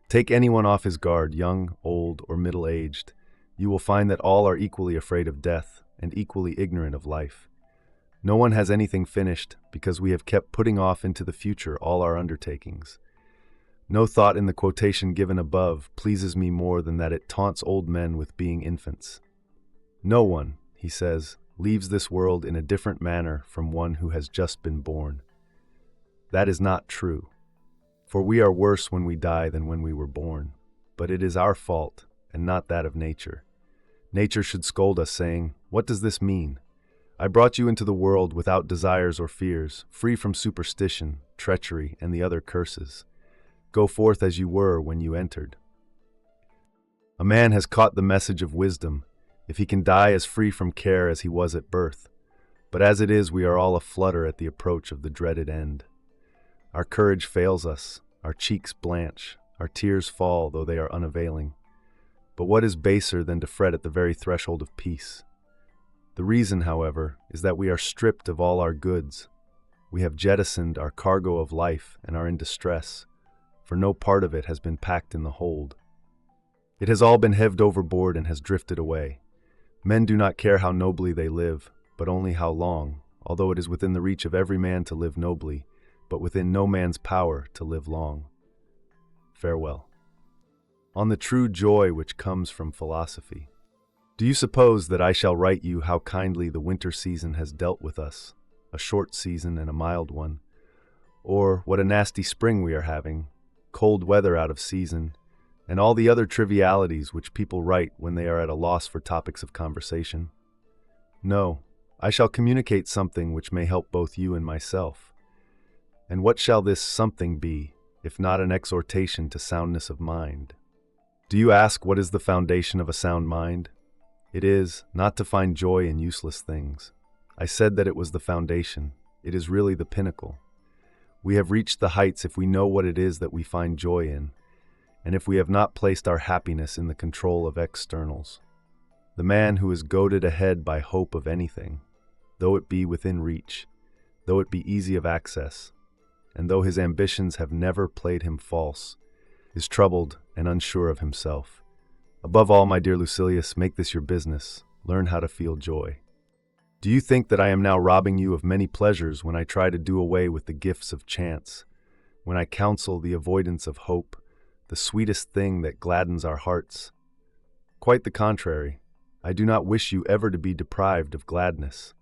Take anyone off his guard, young, old, or middle-aged, you will find that all are equally afraid of death and equally ignorant of life. No one has anything finished because we have kept putting off into the future all our undertakings. No thought in the quotation given above pleases me more than that it taunts old men with being infants. No one, he says, leaves this world in a different manner from one who has just been born. That is not true, for we are worse when we die than when we were born, but it is our fault and not that of nature. Nature should scold us, saying, "What does this mean? I brought you into the world without desires or fears, free from superstition, treachery, and the other curses. Go forth as you were when you entered." A man has caught the message of wisdom, if he can die as free from care as he was at birth. But as it is, we are all aflutter at the approach of the dreaded end. Our courage fails us, our cheeks blanch, our tears fall, though they are unavailing. But what is baser than to fret at the very threshold of peace? The reason, however, is that we are stripped of all our goods. We have jettisoned our cargo of life and are in distress, for no part of it has been packed in the hold. It has all been heaved overboard and has drifted away. Men do not care how nobly they live, but only how long, although it is within the reach of every man to live nobly, but within no man's power to live long. Farewell. On the true joy which comes from philosophy. Do you suppose that I shall write you how kindly the winter season has dealt with us, a short season and a mild one, or what a nasty spring we are having, cold weather out of season, and all the other trivialities which people write when they are at a loss for topics of conversation? No, I shall communicate something which may help both you and myself. And what shall this something be, if not an exhortation to soundness of mind? Do you ask what is the foundation of a sound mind? It is, not to find joy in useless things. I said that it was the foundation. It is really the pinnacle. We have reached the heights if we know what it is that we find joy in, and if we have not placed our happiness in the control of externals. The man who is goaded ahead by hope of anything, though it be within reach, though it be easy of access, and though his ambitions have never played him false, is troubled and unsure of himself. Above all, my dear Lucilius, make this your business. Learn how to feel joy. Do you think that I am now robbing you of many pleasures when I try to do away with the gifts of chance, when I counsel the avoidance of hope, the sweetest thing that gladdens our hearts? Quite the contrary. I do not wish you ever to be deprived of gladness.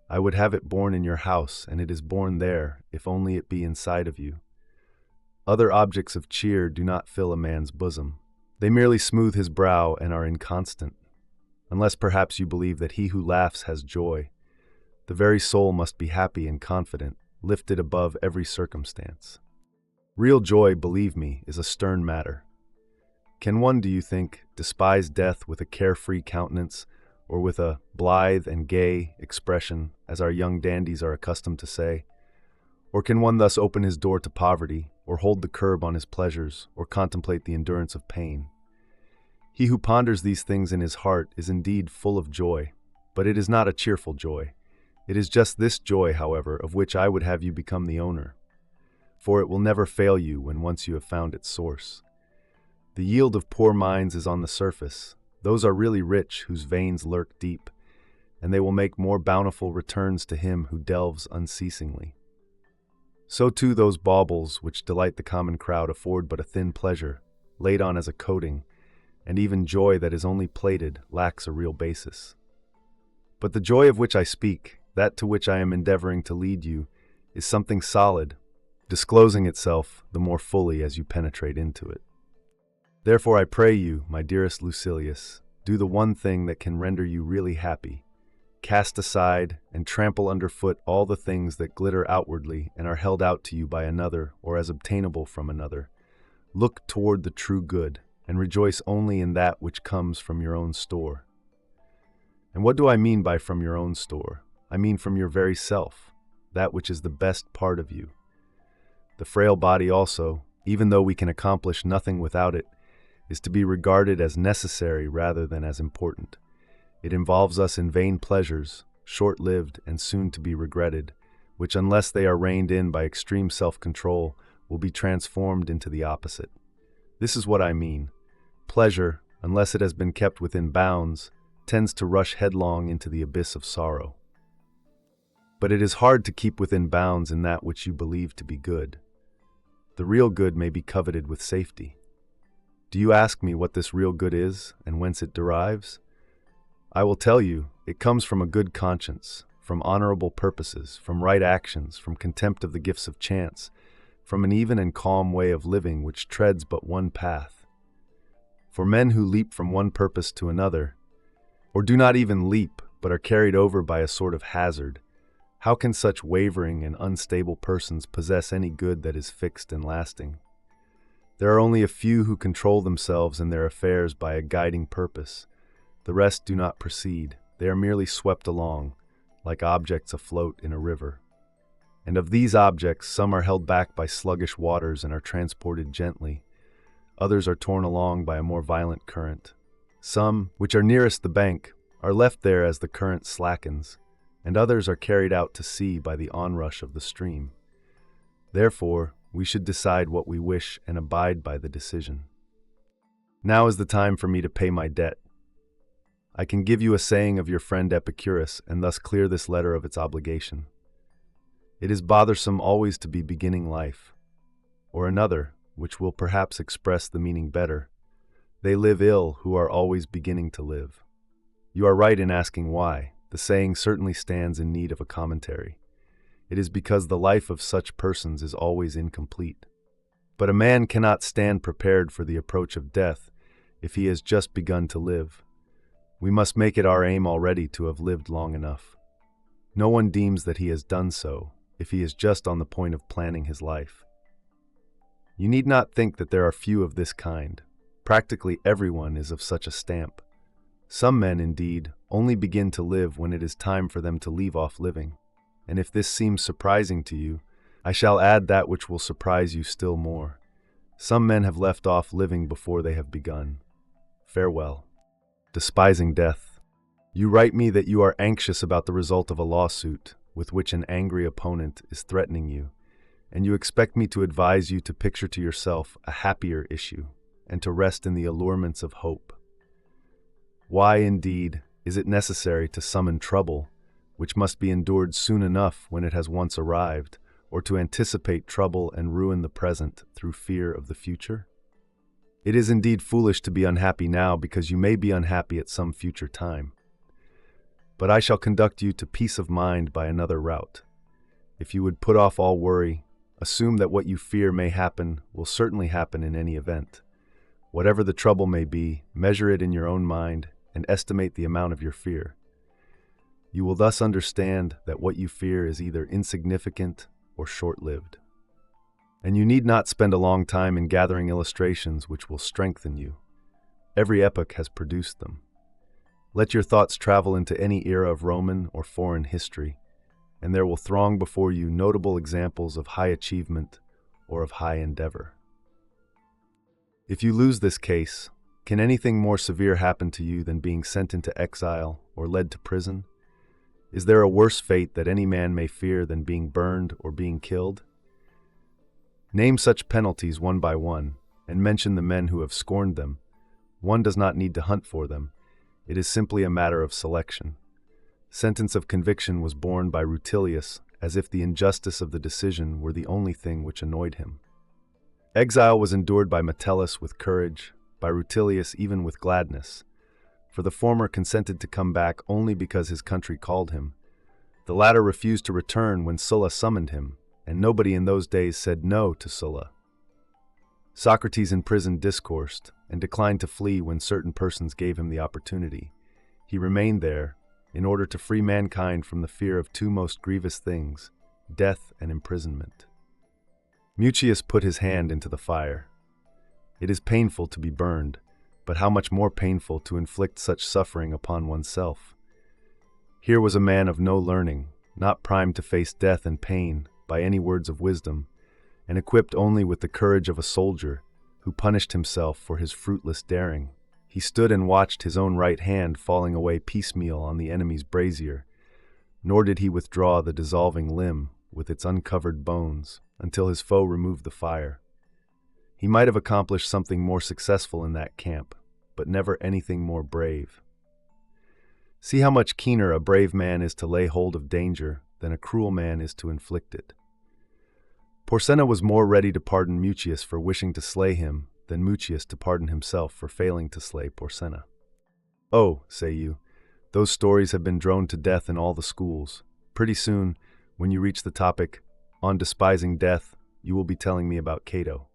I would have it born in your house, and it is born there, if only it be inside of you. Other objects of cheer do not fill a man's bosom. They merely smooth his brow and are inconstant. Unless perhaps you believe that he who laughs has joy. The very soul must be happy and confident, lifted above every circumstance. Real joy, believe me, is a stern matter. Can one, do you think, despise death with a carefree countenance, or with a blithe and gay expression, as our young dandies are accustomed to say? Or can one thus open his door to poverty, or hold the curb on his pleasures, or contemplate the endurance of pain? He who ponders these things in his heart is indeed full of joy, but it is not a cheerful joy. It is just this joy, however, of which I would have you become the owner, for it will never fail you when once you have found its source. The yield of poor minds is on the surface. Those are really rich whose veins lurk deep, and they will make more bountiful returns to him who delves unceasingly. So too those baubles which delight the common crowd afford but a thin pleasure, laid on as a coating, and even joy that is only plated lacks a real basis. But the joy of which I speak, that to which I am endeavoring to lead you, is something solid, disclosing itself the more fully as you penetrate into it. Therefore I pray you, my dearest Lucilius, do the one thing that can render you really happy. Cast aside and trample underfoot all the things that glitter outwardly and are held out to you by another or as obtainable from another. Look toward the true good, and rejoice only in that which comes from your own store. And what do I mean by from your own store? I mean from your very self, that which is the best part of you. The frail body also, even though we can accomplish nothing without it, is to be regarded as necessary rather than as important. It involves us in vain pleasures, short-lived and soon to be regretted, which unless they are reined in by extreme self-control, will be transformed into the opposite. This is what I mean. Pleasure, unless it has been kept within bounds, tends to rush headlong into the abyss of sorrow. But it is hard to keep within bounds in that which you believe to be good. The real good may be coveted with safety. Do you ask me what this real good is and whence it derives? I will tell you, it comes from a good conscience, from honorable purposes, from right actions, from contempt of the gifts of chance, from an even and calm way of living which treads but one path. For men who leap from one purpose to another, or do not even leap but are carried over by a sort of hazard, how can such wavering and unstable persons possess any good that is fixed and lasting? There are only a few who control themselves and their affairs by a guiding purpose. The rest do not proceed. They are merely swept along, like objects afloat in a river. And of these objects, some are held back by sluggish waters and are transported gently. Others are torn along by a more violent current. Some, which are nearest the bank, are left there as the current slackens, and others are carried out to sea by the onrush of the stream. Therefore, we should decide what we wish and abide by the decision. Now is the time for me to pay my debt. I can give you a saying of your friend Epicurus, and thus clear this letter of its obligation. It is bothersome always to be beginning life. Or another, which will perhaps express the meaning better. They live ill who are always beginning to live. You are right in asking why. The saying certainly stands in need of a commentary. It is because the life of such persons is always incomplete. But a man cannot stand prepared for the approach of death if he has just begun to live. We must make it our aim already to have lived long enough. No one deems that he has done so if he is just on the point of planning his life. You need not think that there are few of this kind. Practically everyone is of such a stamp. Some men, indeed, only begin to live when it is time for them to leave off living. And if this seems surprising to you, I shall add that which will surprise you still more. Some men have left off living before they have begun. Farewell. Despising death. You write me that you are anxious about the result of a lawsuit with which an angry opponent is threatening you, and you expect me to advise you to picture to yourself a happier issue and to rest in the allurements of hope. Why, indeed, is it necessary to summon trouble, which must be endured soon enough when it has once arrived, or to anticipate trouble and ruin the present through fear of the future? It is indeed foolish to be unhappy now because you may be unhappy at some future time. But I shall conduct you to peace of mind by another route. If you would put off all worry, assume that what you fear may happen will certainly happen in any event. Whatever the trouble may be, measure it in your own mind and estimate the amount of your fear. You will thus understand that what you fear is either insignificant or short-lived. And you need not spend a long time in gathering illustrations which will strengthen you. Every epoch has produced them. Let your thoughts travel into any era of Roman or foreign history, and there will throng before you notable examples of high achievement or of high endeavor. If you lose this case, can anything more severe happen to you than being sent into exile or led to prison? Is there a worse fate that any man may fear than being burned or being killed? Name such penalties one by one, and mention the men who have scorned them. One does not need to hunt for them. It is simply a matter of selection. Sentence of conviction was borne by Rutilius, as if the injustice of the decision were the only thing which annoyed him. Exile was endured by Metellus with courage, by Rutilius even with gladness, for the former consented to come back only because his country called him. The latter refused to return when Sulla summoned him, and nobody in those days said no to Sulla. Socrates in prison discoursed, and declined to flee when certain persons gave him the opportunity. He remained there, in order to free mankind from the fear of two most grievous things, death and imprisonment. Lucius put his hand into the fire. It is painful to be burned, but how much more painful to inflict such suffering upon oneself. Here was a man of no learning, not primed to face death and pain by any words of wisdom, and equipped only with the courage of a soldier who punished himself for his fruitless daring. He stood and watched his own right hand falling away piecemeal on the enemy's brazier, nor did he withdraw the dissolving limb with its uncovered bones until his foe removed the fire. He might have accomplished something more successful in that camp, but never anything more brave. See how much keener a brave man is to lay hold of danger than a cruel man is to inflict it. Porsenna was more ready to pardon Lucius for wishing to slay him than Lucius to pardon himself for failing to slay Porsenna. Oh, say you, those stories have been droned to death in all the schools. Pretty soon, when you reach the topic, on despising death, you will be telling me about Cato.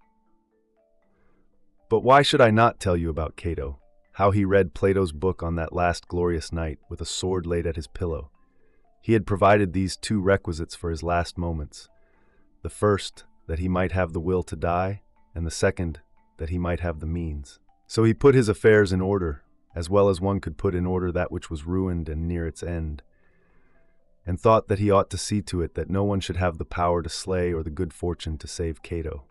But why should I not tell you about Cato? How he read Plato's book on that last glorious night with a sword laid at his pillow. He had provided these two requisites for his last moments. The first, that he might have the will to die, and the second, that he might have the means. So he put his affairs in order, as well as one could put in order that which was ruined and near its end, and thought that he ought to see to it that no one should have the power to slay or the good fortune to save Cato.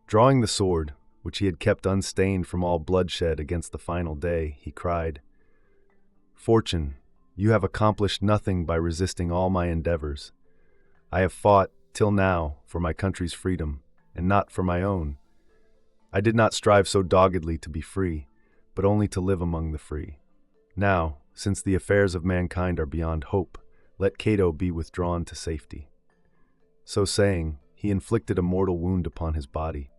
Drawing the sword, which he had kept unstained from all bloodshed against the final day, he cried, "Fortune, you have accomplished nothing by resisting all my endeavors. I have fought, till now, for my country's freedom, and not for my own. I did not strive so doggedly to be free, but only to live among the free. Now, since the affairs of mankind are beyond hope, let Cato be withdrawn to safety." So saying, he inflicted a mortal wound upon his body.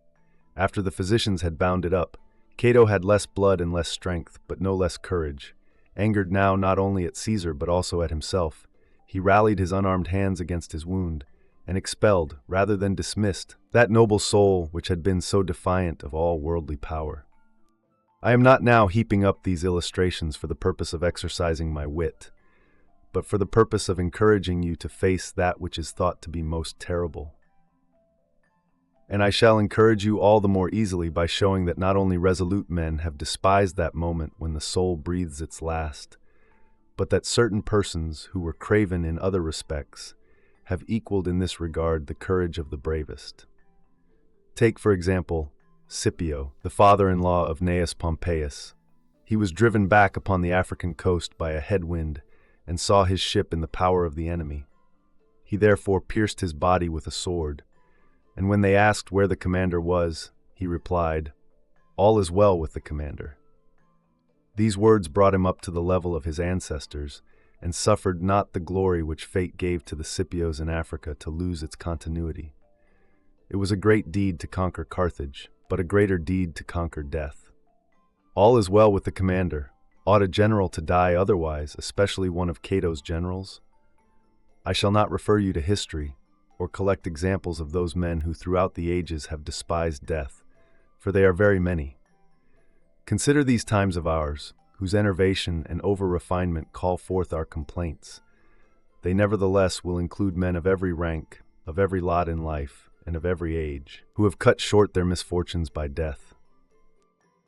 After the physicians had bound it up, Cato had less blood and less strength, but no less courage. Angered now not only at Caesar but also at himself, he rallied his unarmed hands against his wound, and expelled, rather than dismissed, that noble soul which had been so defiant of all worldly power. I am not now heaping up these illustrations for the purpose of exercising my wit, but for the purpose of encouraging you to face that which is thought to be most terrible. And I shall encourage you all the more easily by showing that not only resolute men have despised that moment when the soul breathes its last, but that certain persons who were craven in other respects have equaled in this regard the courage of the bravest. Take, for example, Scipio, the father-in-law of Gnaeus Pompeius. He was driven back upon the African coast by a headwind and saw his ship in the power of the enemy. He therefore pierced his body with a sword, and when they asked where the commander was, he replied, "All is well with the commander." These words brought him up to the level of his ancestors, and suffered not the glory which fate gave to the Scipios in Africa to lose its continuity. It was a great deed to conquer Carthage, but a greater deed to conquer death. All is well with the commander. Ought a general to die otherwise, especially one of Cato's generals? I shall not refer you to history, or collect examples of those men who throughout the ages have despised death, for they are very many. Consider these times of ours, whose enervation and over-refinement call forth our complaints. They nevertheless will include men of every rank, of every lot in life, and of every age, who have cut short their misfortunes by death.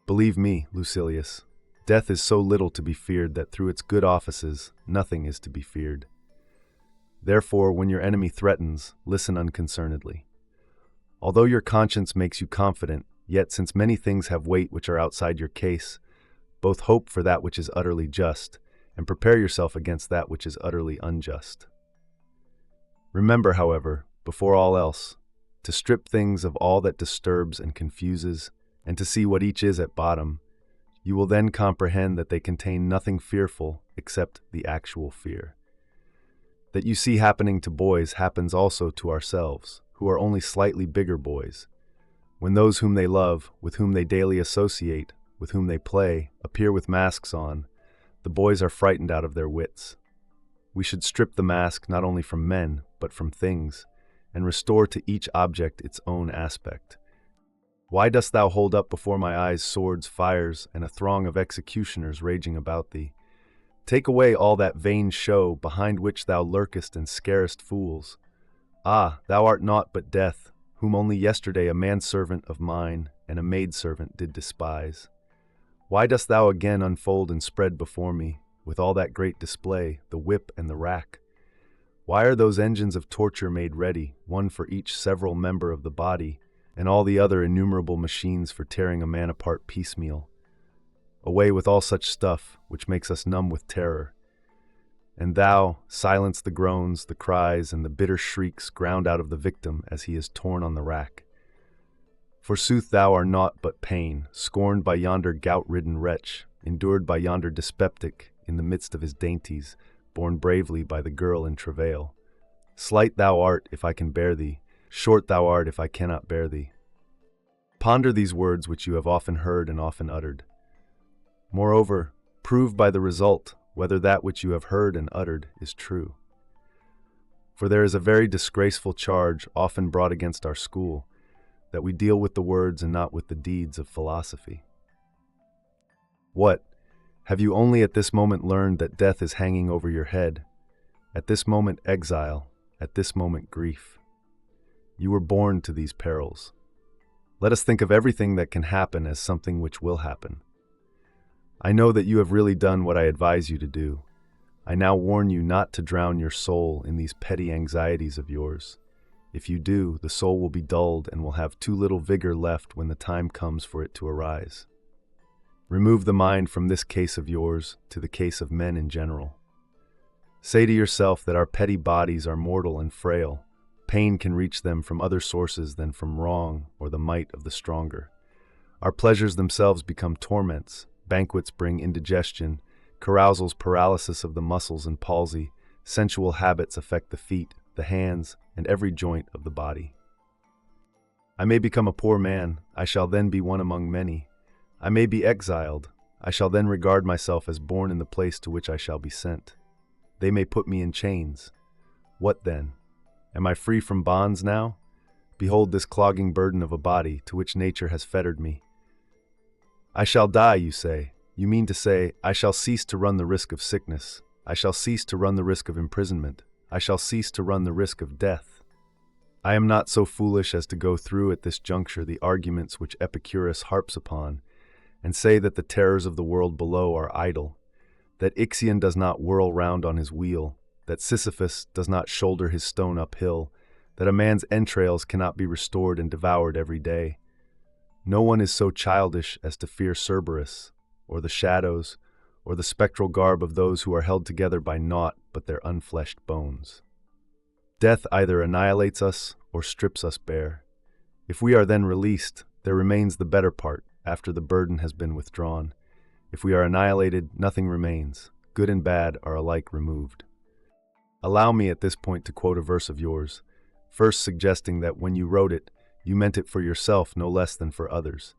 Believe me, Lucilius, death is so little to be feared that through its good offices nothing is to be feared. Therefore, when your enemy threatens, listen unconcernedly. Although your conscience makes you confident, yet since many things have weight which are outside your case, both hope for that which is utterly just, and prepare yourself against that which is utterly unjust. Remember, however, before all else, to strip things of all that disturbs and confuses, and to see what each is at bottom. You will then comprehend that they contain nothing fearful except the actual fear. That you see happening to boys happens also to ourselves, who are only slightly bigger boys. When those whom they love, with whom they daily associate, with whom they play, appear with masks on, the boys are frightened out of their wits. We should strip the mask not only from men, but from things, and restore to each object its own aspect. Why dost thou hold up before my eyes swords, fires, and a throng of executioners raging about thee? Take away all that vain show behind which thou lurkest and scarest fools. Ah, thou art naught but death, whom only yesterday a manservant of mine and a maidservant did despise. Why dost thou again unfold and spread before me, with all that great display, the whip and the rack? Why are those engines of torture made ready, one for each several member of the body, and all the other innumerable machines for tearing a man apart piecemeal? Away with all such stuff, which makes us numb with terror. And thou, silence the groans, the cries, and the bitter shrieks ground out of the victim as he is torn on the rack. Forsooth thou art naught but pain, scorned by yonder gout-ridden wretch, endured by yonder dyspeptic in the midst of his dainties, borne bravely by the girl in travail. Slight thou art if I can bear thee, short thou art if I cannot bear thee. Ponder these words which you have often heard and often uttered. Moreover, prove by the result whether that which you have heard and uttered is true. For there is a very disgraceful charge often brought against our school, that we deal with the words and not with the deeds of philosophy. What? Have you only at this moment learned that death is hanging over your head? At this moment exile, at this moment grief. You were born to these perils. Let us think of everything that can happen as something which will happen. I know that you have really done what I advise you to do. I now warn you not to drown your soul in these petty anxieties of yours. If you do, the soul will be dulled and will have too little vigor left when the time comes for it to arise. Remove the mind from this case of yours to the case of men in general. Say to yourself that our petty bodies are mortal and frail. Pain can reach them from other sources than from wrong or the might of the stronger. Our pleasures themselves become torments. Banquets bring indigestion, carousals, paralysis of the muscles and palsy, sensual habits affect the feet, the hands, and every joint of the body. I may become a poor man, I shall then be one among many. I may be exiled, I shall then regard myself as born in the place to which I shall be sent. They may put me in chains. What then? Am I free from bonds now? Behold this clogging burden of a body to which nature has fettered me. I shall die, you say. You mean to say, I shall cease to run the risk of sickness. I shall cease to run the risk of imprisonment. I shall cease to run the risk of death. I am not so foolish as to go through at this juncture the arguments which Epicurus harps upon, and say that the terrors of the world below are idle, that Ixion does not whirl round on his wheel, that Sisyphus does not shoulder his stone uphill, that a man's entrails cannot be restored and devoured every day. No one is so childish as to fear Cerberus, or the shadows, or the spectral garb of those who are held together by naught but their unfleshed bones. Death either annihilates us or strips us bare. If we are then released, there remains the better part, after the burden has been withdrawn. If we are annihilated, nothing remains. Good and bad are alike removed. Allow me at this point to quote a verse of yours, first suggesting that when you wrote it, you meant it for yourself no less than for others.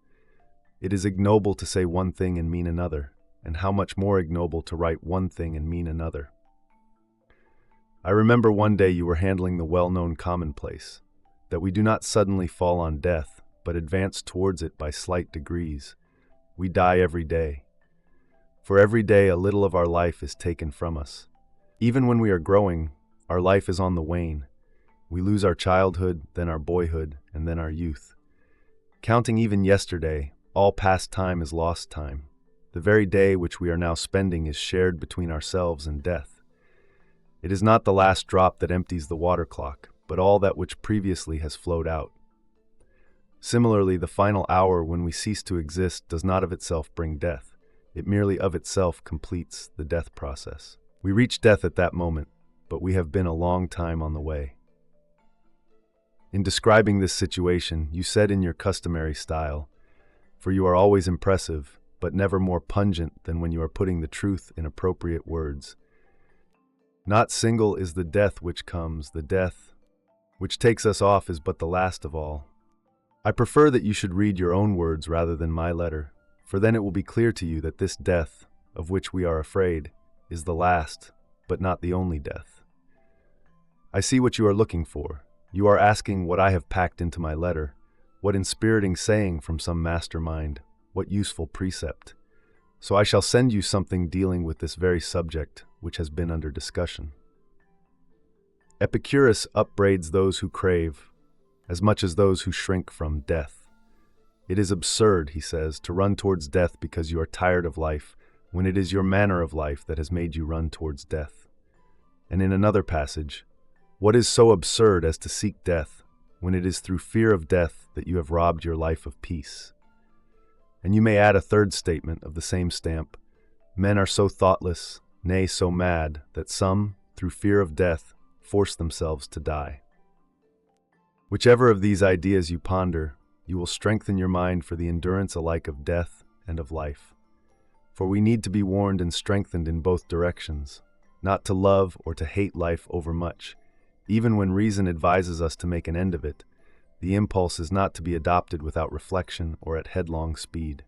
It is ignoble to say one thing and mean another, and how much more ignoble to write one thing and mean another. I remember one day you were handling the well-known commonplace, that we do not suddenly fall on death, but advance towards it by slight degrees. We die every day. For every day a little of our life is taken from us. Even when we are growing, our life is on the wane. We lose our childhood, then our boyhood, and then our youth. Counting even yesterday, all past time is lost time. The very day which we are now spending is shared between ourselves and death. It is not the last drop that empties the water clock, but all that which previously has flowed out. Similarly, the final hour when we cease to exist does not of itself bring death. It merely of itself completes the death process. We reach death at that moment, but we have been a long time on the way. In describing this situation, you said in your customary style, "For you are always impressive, but never more pungent than when you are putting the truth in appropriate words. Not single is the death which comes, the death which takes us off is but the last of all." I prefer that you should read your own words rather than my letter, for then it will be clear to you that this death, of which we are afraid, is the last, but not the only death. I see what you are looking for. You are asking what I have packed into my letter, what inspiriting saying from some mastermind, what useful precept. So I shall send you something dealing with this very subject, which has been under discussion. Epicurus upbraids those who crave, as much as those who shrink from death. It is absurd, he says, to run towards death because you are tired of life, when it is your manner of life that has made you run towards death. And in another passage, what is so absurd as to seek death, when it is through fear of death that you have robbed your life of peace? And you may add a third statement of the same stamp. Men are so thoughtless, nay, so mad, that some, through fear of death, force themselves to die. Whichever of these ideas you ponder, you will strengthen your mind for the endurance alike of death and of life. For we need to be warned and strengthened in both directions, not to love or to hate life overmuch. Even when reason advises us to make an end of it, the impulse is not to be adopted without reflection or at headlong speed.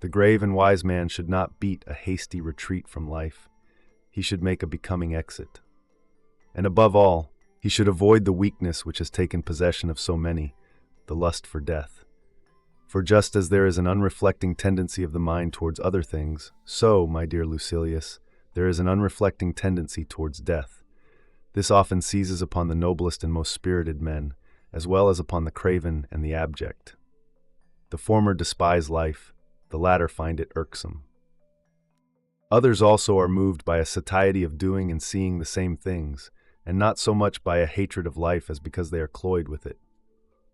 The grave and wise man should not beat a hasty retreat from life. He should make a becoming exit. And above all, he should avoid the weakness which has taken possession of so many, the lust for death. For just as there is an unreflecting tendency of the mind towards other things, so, my dear Lucilius, there is an unreflecting tendency towards death. This often seizes upon the noblest and most spirited men, as well as upon the craven and the abject. The former despise life, the latter find it irksome. Others also are moved by a satiety of doing and seeing the same things, and not so much by a hatred of life as because they are cloyed with it.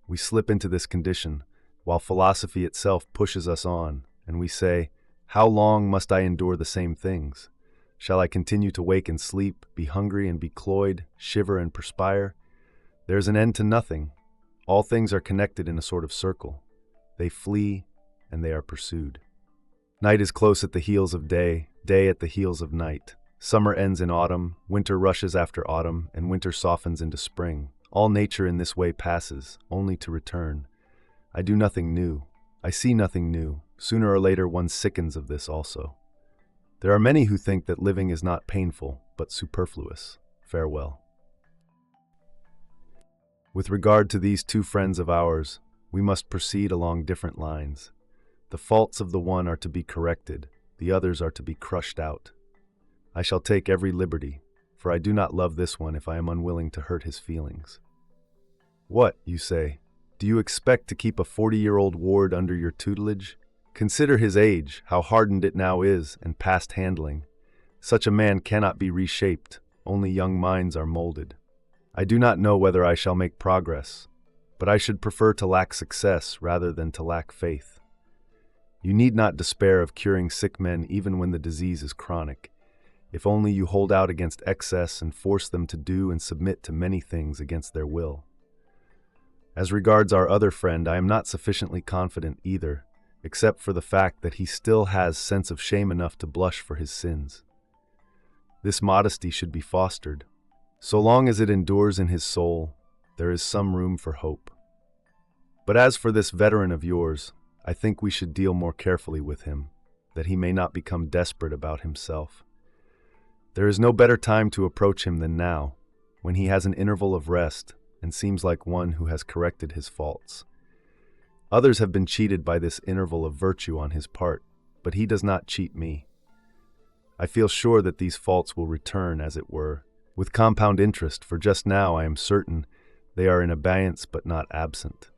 We slip into this condition, while philosophy itself pushes us on, and we say, "How long must I endure the same things? Shall I continue to wake and sleep, be hungry and be cloyed, shiver and perspire? There is an end to nothing. All things are connected in a sort of circle. They flee, and they are pursued. Night is close at the heels of day, day at the heels of night. Summer ends in autumn, winter rushes after autumn, and winter softens into spring. All nature in this way passes, only to return. I do nothing new. I see nothing new. Sooner or later one sickens of this also. There are many who think that living is not painful, but superfluous. Farewell. With regard to these two friends of ours, we must proceed along different lines. The faults of the one are to be corrected, the others are to be crushed out. I shall take every liberty, for I do not love this one if I am unwilling to hurt his feelings. What, you say, do you expect to keep a 40-year-old ward under your tutelage? Consider his age, how hardened it now is, and past handling. Such a man cannot be reshaped, only young minds are molded. I do not know whether I shall make progress, but I should prefer to lack success rather than to lack faith. You need not despair of curing sick men even when the disease is chronic, if only you hold out against excess and force them to do and submit to many things against their will. As regards our other friend, I am not sufficiently confident either, except for the fact that he still has sense of shame enough to blush for his sins. This modesty should be fostered. So long as it endures in his soul, there is some room for hope. But as for this veteran of yours, I think we should deal more carefully with him, that he may not become desperate about himself. There is no better time to approach him than now, when he has an interval of rest and seems like one who has corrected his faults. Others have been cheated by this interval of virtue on his part, but he does not cheat me. I feel sure that these faults will return, as it were, with compound interest, for just now I am certain they are in abeyance but not absent.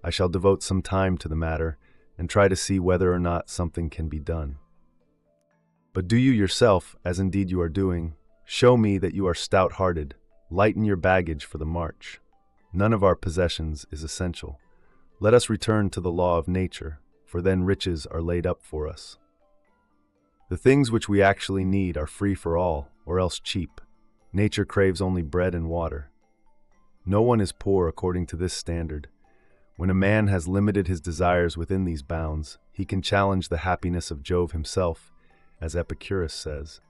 I shall devote some time to the matter and try to see whether or not something can be done. But do you yourself, as indeed you are doing, show me that you are stout-hearted, lighten your baggage for the march. None of our possessions is essential. Let us return to the law of nature, for then riches are laid up for us. The things which we actually need are free for all, or else cheap. Nature craves only bread and water. No one is poor according to this standard. When a man has limited his desires within these bounds, he can challenge the happiness of Jove himself, as Epicurus says.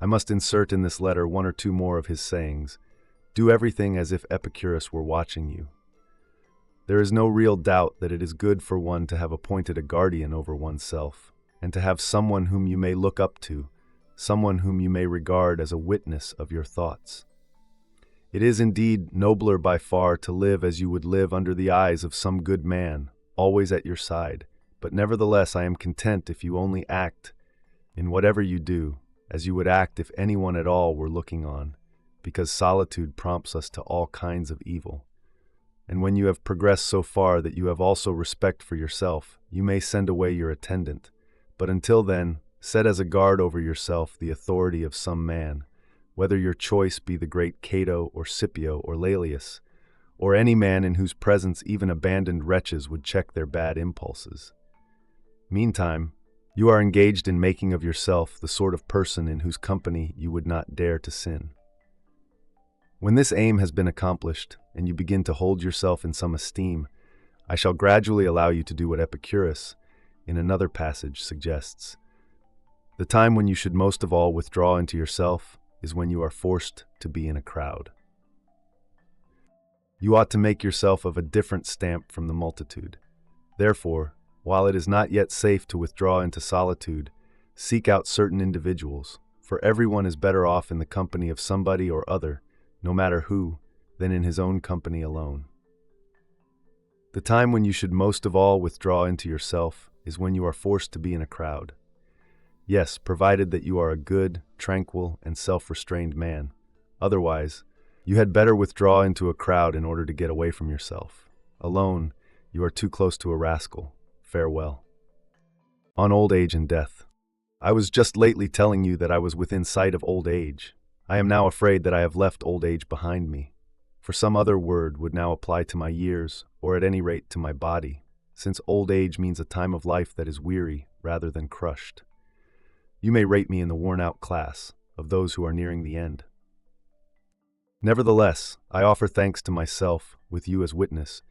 I must insert in this letter one or two more of his sayings. Do everything as if Epicurus were watching you. There is no real doubt that it is good for one to have appointed a guardian over oneself, and to have someone whom you may look up to, someone whom you may regard as a witness of your thoughts. It is indeed nobler by far to live as you would live under the eyes of some good man, always at your side, but nevertheless I am content if you only act, in whatever you do, as you would act if anyone at all were looking on, because solitude prompts us to all kinds of evil. And when you have progressed so far that you have also respect for yourself, you may send away your attendant, but until then, set as a guard over yourself the authority of some man, whether your choice be the great Cato or Scipio or Laelius, or any man in whose presence even abandoned wretches would check their bad impulses. Meantime, you are engaged in making of yourself the sort of person in whose company you would not dare to sin. When this aim has been accomplished, and you begin to hold yourself in some esteem, I shall gradually allow you to do what Epicurus, in another passage, suggests. The time when you should most of all withdraw into yourself is when you are forced to be in a crowd. You ought to make yourself of a different stamp from the multitude. Therefore, while it is not yet safe to withdraw into solitude, seek out certain individuals, for everyone is better off in the company of somebody or other, no matter who, than in his own company alone. The time when you should most of all withdraw into yourself is when you are forced to be in a crowd. Yes, provided that you are a good, tranquil, and self-restrained man. Otherwise, you had better withdraw into a crowd in order to get away from yourself. Alone, you are too close to a rascal. Farewell. On old age and death. I was just lately telling you that I was within sight of old age. I am now afraid that I have left old age behind me, for some other word would now apply to my years, or at any rate to my body, since old age means a time of life that is weary rather than crushed. You may rate me in the worn-out class of those who are nearing the end. Nevertheless, I offer thanks to myself, with you as witness,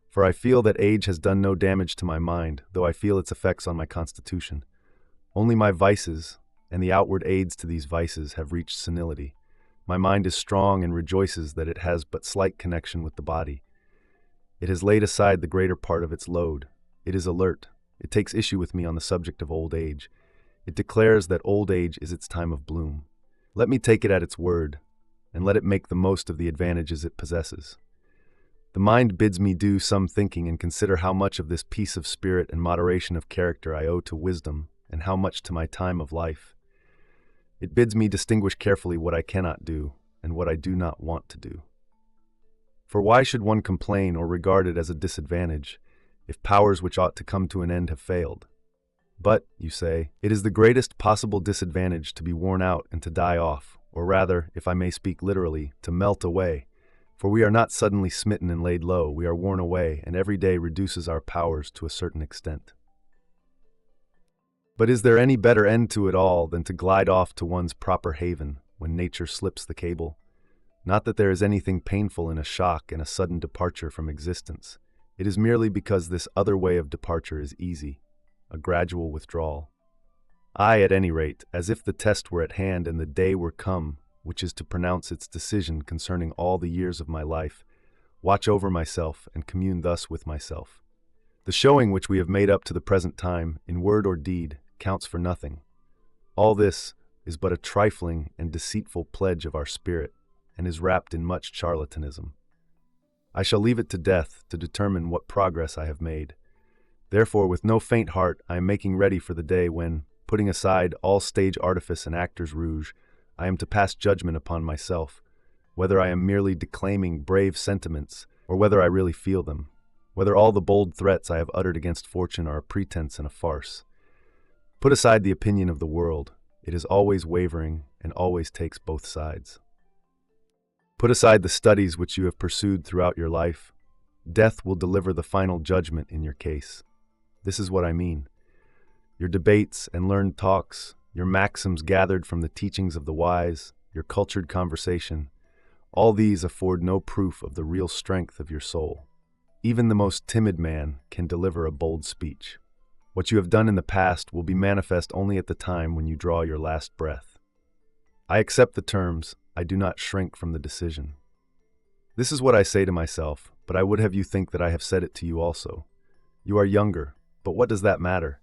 for I feel that age has done no damage to my mind, though I feel its effects on my constitution. Only my vices, and the outward aids to these vices have reached senility. My mind is strong and rejoices that it has but slight connection with the body. It has laid aside the greater part of its load. It is alert. It takes issue with me on the subject of old age. It declares that old age is its time of bloom. Let me take it at its word, and let it make the most of the advantages it possesses. The mind bids me do some thinking and consider how much of this peace of spirit and moderation of character I owe to wisdom, and how much to my time of life. It bids me distinguish carefully what I cannot do, and what I do not want to do. For why should one complain or regard it as a disadvantage, if powers which ought to come to an end have failed? But, you say, it is the greatest possible disadvantage to be worn out and to die off, or rather, if I may speak literally, to melt away. For we are not suddenly smitten and laid low, we are worn away, and every day reduces our powers to a certain extent. But is there any better end to it all than to glide off to one's proper haven when nature slips the cable? Not that there is anything painful in a shock and a sudden departure from existence. It is merely because this other way of departure is easy, a gradual withdrawal. I, at any rate, as if the test were at hand and the day were come, which is to pronounce its decision concerning all the years of my life, watch over myself and commune thus with myself. The showing which we have made up to the present time, in word or deed, counts for nothing. All this is but a trifling and deceitful pledge of our spirit, and is wrapped in much charlatanism. I shall leave it to death to determine what progress I have made. Therefore, with no faint heart, I am making ready for the day when, putting aside all stage artifice and actor's rouge, I am to pass judgment upon myself, whether I am merely declaiming brave sentiments, or whether I really feel them, whether all the bold threats I have uttered against fortune are a pretense and a farce. Put aside the opinion of the world. It is always wavering and always takes both sides. Put aside the studies which you have pursued throughout your life. Death will deliver the final judgment in your case. This is what I mean. Your debates and learned talks, your maxims gathered from the teachings of the wise, your cultured conversation, all these afford no proof of the real strength of your soul. Even the most timid man can deliver a bold speech. What you have done in the past will be manifest only at the time when you draw your last breath. I accept the terms, I do not shrink from the decision. This is what I say to myself, but I would have you think that I have said it to you also. You are younger, but what does that matter?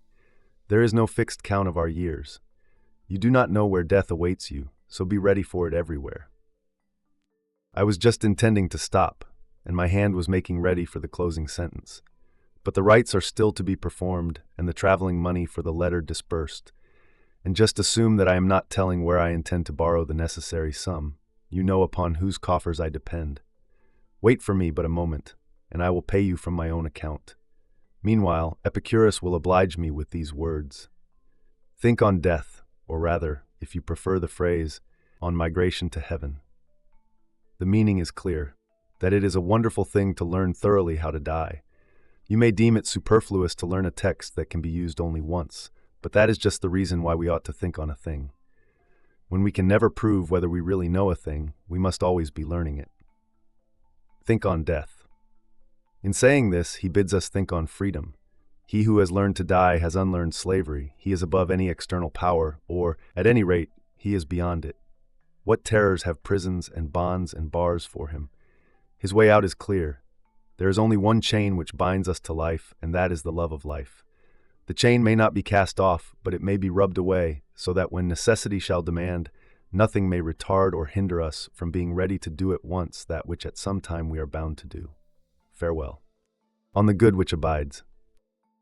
There is no fixed count of our years. You do not know where death awaits you, so be ready for it everywhere. I was just intending to stop, and my hand was making ready for the closing sentence. But the rites are still to be performed, and the traveling money for the letter dispersed. And just assume that I am not telling where I intend to borrow the necessary sum. You know upon whose coffers I depend. Wait for me but a moment, and I will pay you from my own account. Meanwhile, Epicurus will oblige me with these words. Think on death, or rather, if you prefer the phrase, on migration to heaven. The meaning is clear, that it is a wonderful thing to learn thoroughly how to die. You may deem it superfluous to learn a text that can be used only once, but that is just the reason why we ought to think on a thing. When we can never prove whether we really know a thing, we must always be learning it. Think on death. In saying this, he bids us think on freedom. He who has learned to die has unlearned slavery. He is above any external power, or, at any rate, he is beyond it. What terrors have prisons and bonds and bars for him? His way out is clear. There is only one chain which binds us to life, and that is the love of life. The chain may not be cast off, but it may be rubbed away, so that when necessity shall demand, nothing may retard or hinder us from being ready to do at once that which at some time we are bound to do. Farewell. On the good which abides.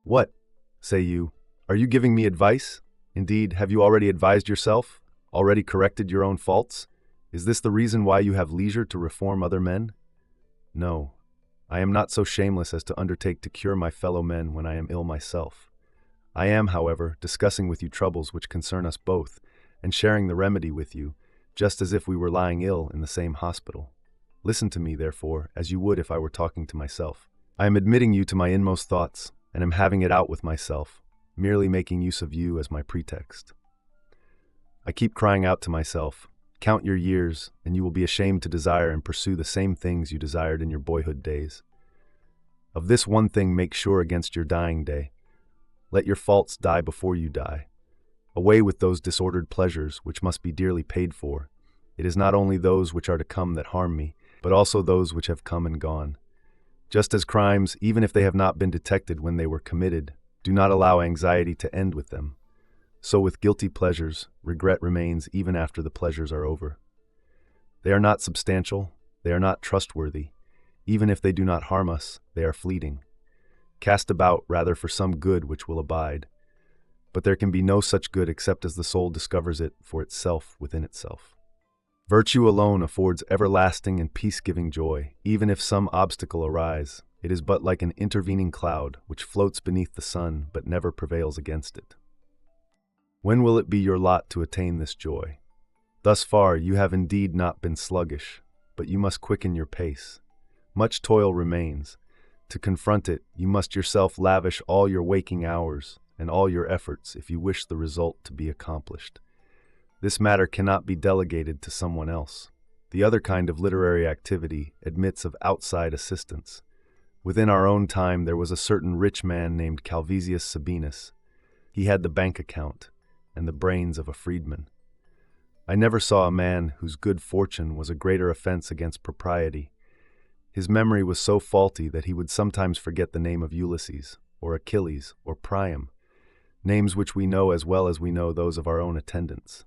What, say you, are you giving me advice? Indeed, have you already advised yourself? Already corrected your own faults? Is this the reason why you have leisure to reform other men? No. I am not so shameless as to undertake to cure my fellow men when I am ill myself. I am, however, discussing with you troubles which concern us both, and sharing the remedy with you, just as if we were lying ill in the same hospital. Listen to me, therefore, as you would if I were talking to myself. I am admitting you to my inmost thoughts, and am having it out with myself, merely making use of you as my pretext. I keep crying out to myself, count your years, and you will be ashamed to desire and pursue the same things you desired in your boyhood days. Of this one thing make sure against your dying day. Let your faults die before you die. Away with those disordered pleasures which must be dearly paid for. It is not only those which are to come that harm me, but also those which have come and gone. Just as crimes, even if they have not been detected when they were committed, do not allow anxiety to end with them, so with guilty pleasures, regret remains even after the pleasures are over. They are not substantial, they are not trustworthy. Even if they do not harm us, they are fleeting. Cast about rather for some good which will abide. But there can be no such good except as the soul discovers it for itself within itself. Virtue alone affords everlasting and peace-giving joy. Even if some obstacle arise, it is but like an intervening cloud which floats beneath the sun but never prevails against it. When will it be your lot to attain this joy? Thus far you have indeed not been sluggish, but you must quicken your pace. Much toil remains. To confront it, you must yourself lavish all your waking hours and all your efforts if you wish the result to be accomplished. This matter cannot be delegated to someone else. The other kind of literary activity admits of outside assistance. Within our own time there was a certain rich man named Calvisius Sabinus. He had the bank account and the brains of a freedman. I never saw a man whose good fortune was a greater offense against propriety. His memory was so faulty that he would sometimes forget the name of Ulysses, or Achilles, or Priam, names which we know as well as we know those of our own attendants.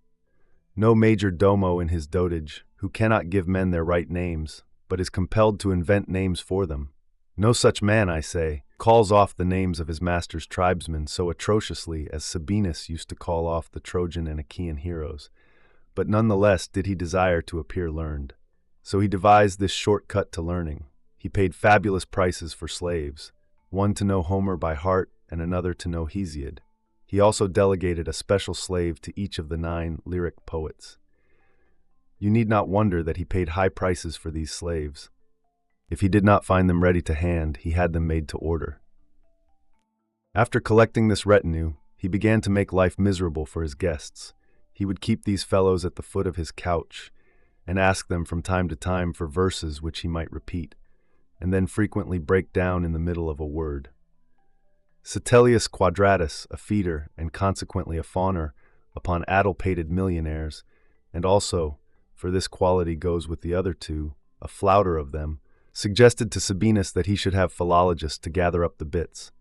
No major domo in his dotage, who cannot give men their right names, but is compelled to invent names for them. No such man, I say, calls off the names of his master's tribesmen so atrociously as Sabinus used to call off the Trojan and Achaean heroes, but none the less did he desire to appear learned. So he devised this short-cut to learning. He paid fabulous prices for slaves, one to know Homer by heart and another to know Hesiod. He also delegated a special slave to each of the 9 lyric poets. You need not wonder that he paid high prices for these slaves. If he did not find them ready to hand, he had them made to order. After collecting this retinue, he began to make life miserable for his guests. He would keep these fellows at the foot of his couch and ask them from time to time for verses which he might repeat, and then frequently break down in the middle of a word. Satellius Quadratus, a feeder and consequently a fawner upon addle-pated millionaires, and also, for this quality goes with the other 2, a flouter of them, suggested to Sabinus that he should have philologists to gather up the bits.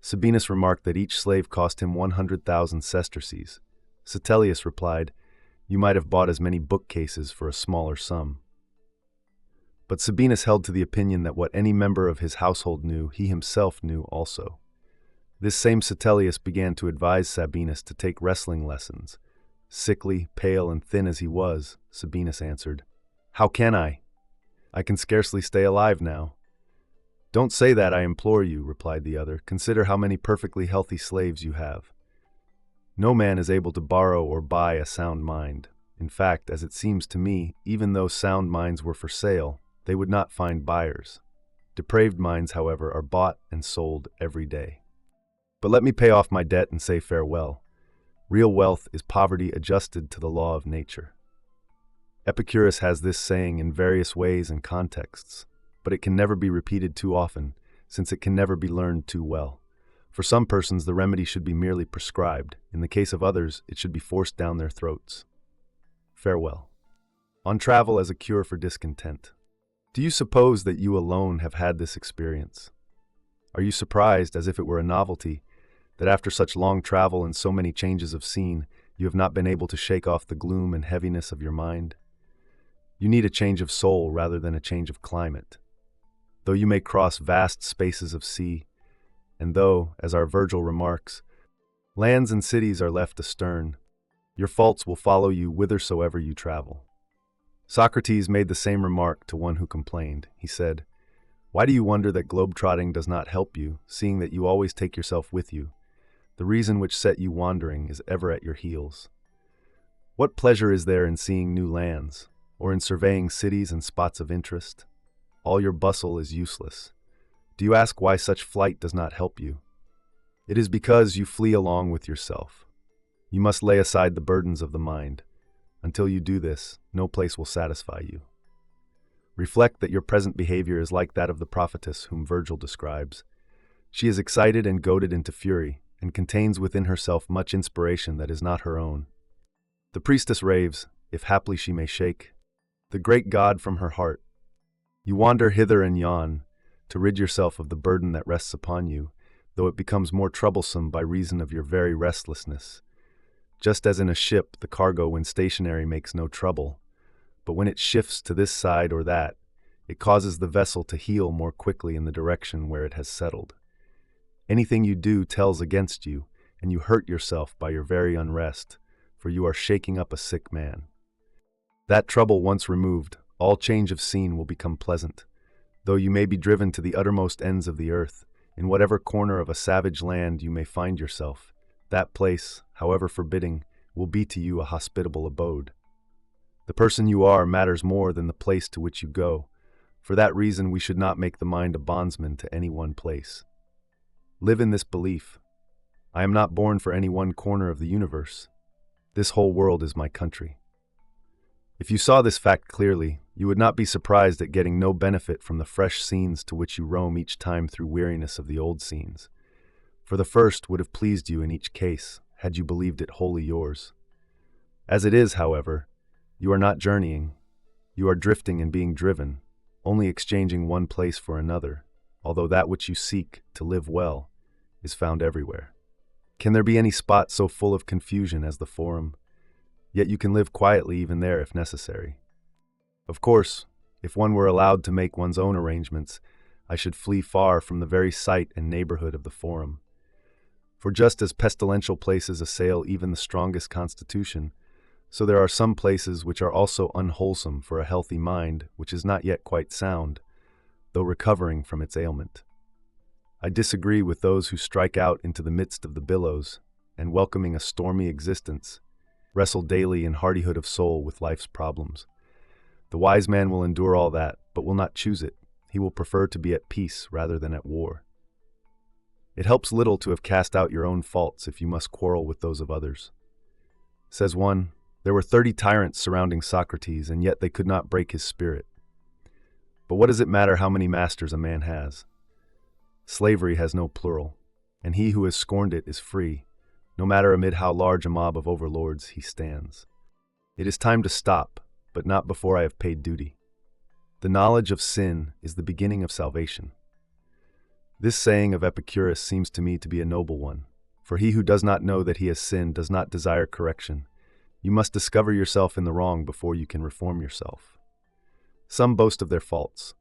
Sabinus remarked that each slave cost him 100,000 sesterces. Satellius replied, "You might have bought as many bookcases for a smaller sum." But Sabinus held to the opinion that what any member of his household knew, he himself knew also. This same Satellius began to advise Sabinus to take wrestling lessons. Sickly, pale, and thin as he was, Sabinus answered, "How can I? I can scarcely stay alive now." "Don't say that, I implore you," replied the other. "Consider how many perfectly healthy slaves you have. No man is able to borrow or buy a sound mind. In fact, as it seems to me, even though sound minds were for sale, they would not find buyers. Depraved minds, however, are bought and sold every day. But let me pay off my debt and say farewell. Real wealth is poverty adjusted to the law of nature." Epicurus has this saying in various ways and contexts, but it can never be repeated too often, since it can never be learned too well. For some persons, the remedy should be merely prescribed. In the case of others, it should be forced down their throats. Farewell. On travel as a cure for discontent. Do you suppose that you alone have had this experience? Are you surprised, as if it were a novelty, that after such long travel and so many changes of scene, you have not been able to shake off the gloom and heaviness of your mind? You need a change of soul rather than a change of climate. Though you may cross vast spaces of sea, and though, as our Virgil remarks, lands and cities are left astern, your faults will follow you whithersoever you travel. Socrates made the same remark to one who complained. He said, "Why do you wonder that globe-trotting does not help you, seeing that you always take yourself with you? The reason which set you wandering is ever at your heels. What pleasure is there in seeing new lands, or in surveying cities and spots of interest? All your bustle is useless. Do you ask why such flight does not help you? It is because you flee along with yourself. You must lay aside the burdens of the mind. Until you do this, no place will satisfy you. Reflect that your present behavior is like that of the prophetess whom Virgil describes. She is excited and goaded into fury, and contains within herself much inspiration that is not her own. The priestess raves, if haply she may shake the great god from her heart. You wander hither and yon, to rid yourself of the burden that rests upon you, though it becomes more troublesome by reason of your very restlessness. Just as in a ship, the cargo when stationary makes no trouble, but when it shifts to this side or that, it causes the vessel to heel more quickly in the direction where it has settled. Anything you do tells against you, and you hurt yourself by your very unrest, for you are shaking up a sick man. That trouble once removed, all change of scene will become pleasant. Though you may be driven to the uttermost ends of the earth, in whatever corner of a savage land you may find yourself, that place, however forbidding, will be to you a hospitable abode. The person you are matters more than the place to which you go. For that reason we should not make the mind a bondsman to any one place. Live in this belief. I am not born for any one corner of the universe. This whole world is my country. If you saw this fact clearly, you would not be surprised at getting no benefit from the fresh scenes to which you roam each time through weariness of the old scenes. For the first would have pleased you in each case, had you believed it wholly yours. As it is, however, you are not journeying. You are drifting and being driven, only exchanging one place for another, although that which you seek, to live well, is found everywhere. Can there be any spot so full of confusion as the Forum? Yet you can live quietly even there if necessary. Of course, if one were allowed to make one's own arrangements, I should flee far from the very sight and neighborhood of the Forum. For just as pestilential places assail even the strongest constitution, so there are some places which are also unwholesome for a healthy mind which is not yet quite sound, though recovering from its ailment. I disagree with those who strike out into the midst of the billows, and welcoming a stormy existence, wrestle daily in hardihood of soul with life's problems. The wise man will endure all that, but will not choose it. He will prefer to be at peace rather than at war. It helps little to have cast out your own faults if you must quarrel with those of others. Says one, there were 30 tyrants surrounding Socrates, and yet they could not break his spirit. But what does it matter how many masters a man has? Slavery has no plural, and he who has scorned it is free, no matter amid how large a mob of overlords he stands. It is time to stop, but not before I have paid duty. The knowledge of sin is the beginning of salvation. This saying of Epicurus seems to me to be a noble one, for he who does not know that he has sinned does not desire correction. You must discover yourself in the wrong before you can reform yourself. Some boast of their faults.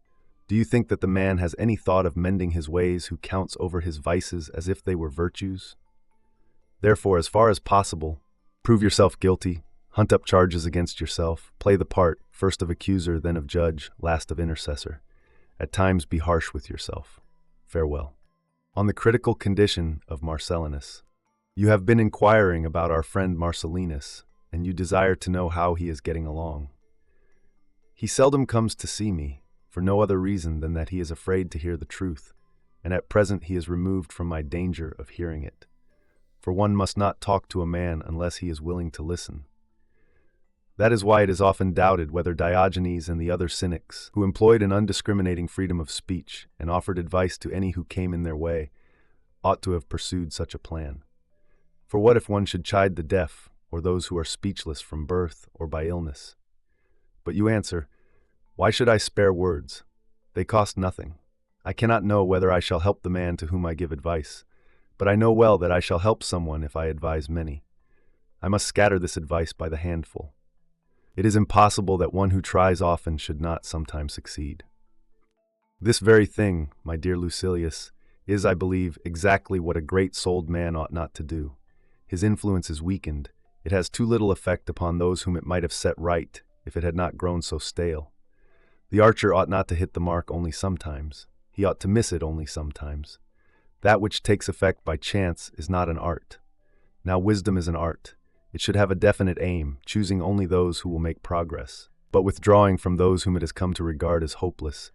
Do you think that the man has any thought of mending his ways who counts over his vices as if they were virtues? Therefore, as far as possible, prove yourself guilty, hunt up charges against yourself, play the part, first of accuser, then of judge, last of intercessor. At times be harsh with yourself. Farewell. On the critical condition of Marcellinus. You have been inquiring about our friend Marcellinus, and you desire to know how he is getting along. He seldom comes to see me, for no other reason than that he is afraid to hear the truth, and at present he is removed from my danger of hearing it. For one must not talk to a man unless he is willing to listen. That is why it is often doubted whether Diogenes and the other cynics, who employed an undiscriminating freedom of speech and offered advice to any who came in their way, ought to have pursued such a plan. For what if one should chide the deaf, or those who are speechless from birth or by illness? But you answer, why should I spare words? They cost nothing. I cannot know whether I shall help the man to whom I give advice, but I know well that I shall help someone if I advise many. I must scatter this advice by the handful. It is impossible that one who tries often should not sometimes succeed. This very thing, my dear Lucilius, is, I believe, exactly what a great-souled man ought not to do. His influence is weakened. It has too little effect upon those whom it might have set right if it had not grown so stale. The archer ought not to hit the mark only sometimes. He ought to miss it only sometimes. That which takes effect by chance is not an art. Now wisdom is an art. It should have a definite aim, choosing only those who will make progress, but withdrawing from those whom it has come to regard as hopeless,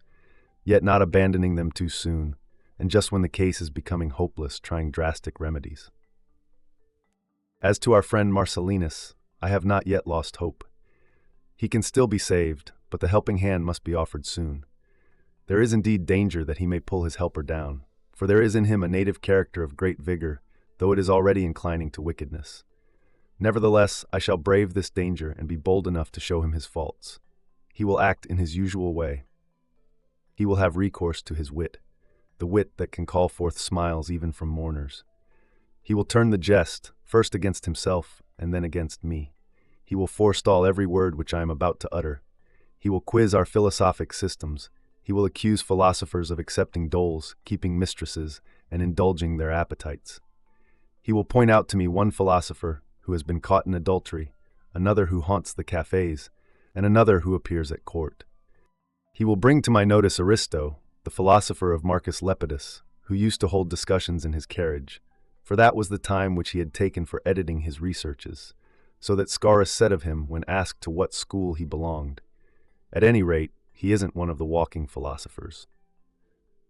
yet not abandoning them too soon, and just when the case is becoming hopeless, trying drastic remedies. As to our friend Marcellinus, I have not yet lost hope. He can still be saved, but the helping hand must be offered soon. There is indeed danger that he may pull his helper down, for there is in him a native character of great vigor, though it is already inclining to wickedness. Nevertheless, I shall brave this danger and be bold enough to show him his faults. He will act in his usual way. He will have recourse to his wit, the wit that can call forth smiles even from mourners. He will turn the jest, first against himself and then against me. He will forestall every word which I am about to utter. He will quiz our philosophic systems. He will accuse philosophers of accepting doles, keeping mistresses, and indulging their appetites. He will point out to me one philosopher who has been caught in adultery, another who haunts the cafes, and another who appears at court. He will bring to my notice Aristo, the philosopher of Marcus Lepidus, who used to hold discussions in his carriage, for that was the time which he had taken for editing his researches, so that Scaurus said of him when asked to what school he belonged, "At any rate, he isn't one of the walking philosophers."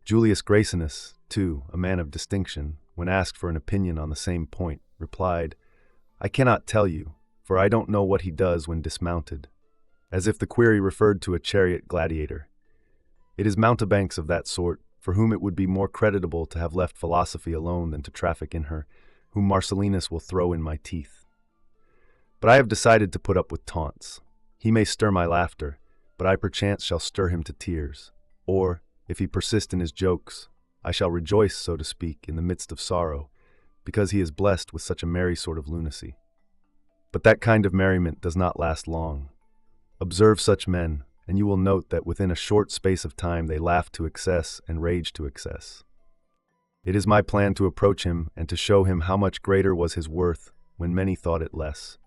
Julius Gracinus, too, a man of distinction, when asked for an opinion on the same point, replied, "I cannot tell you, for I don't know what he does when dismounted," as if the query referred to a chariot gladiator. It is mountebanks of that sort, for whom it would be more creditable to have left philosophy alone than to traffic in her, whom Marcellinus will throw in my teeth. But I have decided to put up with taunts. He may stir my laughter, but I perchance shall stir him to tears. Or, if he persist in his jokes, I shall rejoice, so to speak, in the midst of sorrow, because he is blessed with such a merry sort of lunacy. But that kind of merriment does not last long. Observe such men, and you will note that within a short space of time they laugh to excess and rage to excess. It is my plan to approach him and to show him how much greater was his worth when many thought it less.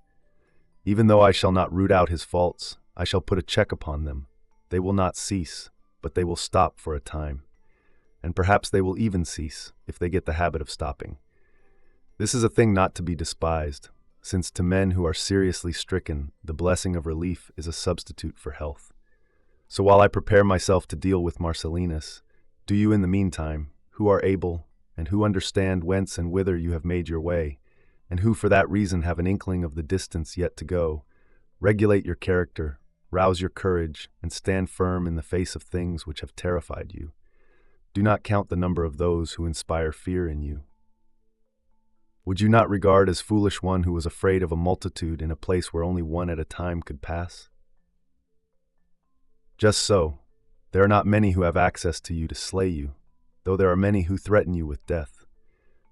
Even though I shall not root out his faults, I shall put a check upon them. They will not cease, but they will stop for a time. And perhaps they will even cease, if they get the habit of stopping. This is a thing not to be despised, since to men who are seriously stricken, the blessing of relief is a substitute for health. So while I prepare myself to deal with Marcellinus, do you in the meantime, who are able, and who understand whence and whither you have made your way, and who for that reason have an inkling of the distance yet to go, regulate your character, rouse your courage, and stand firm in the face of things which have terrified you. Do not count the number of those who inspire fear in you. Would you not regard as foolish one who was afraid of a multitude in a place where only one at a time could pass? Just so, there are not many who have access to you to slay you, though there are many who threaten you with death.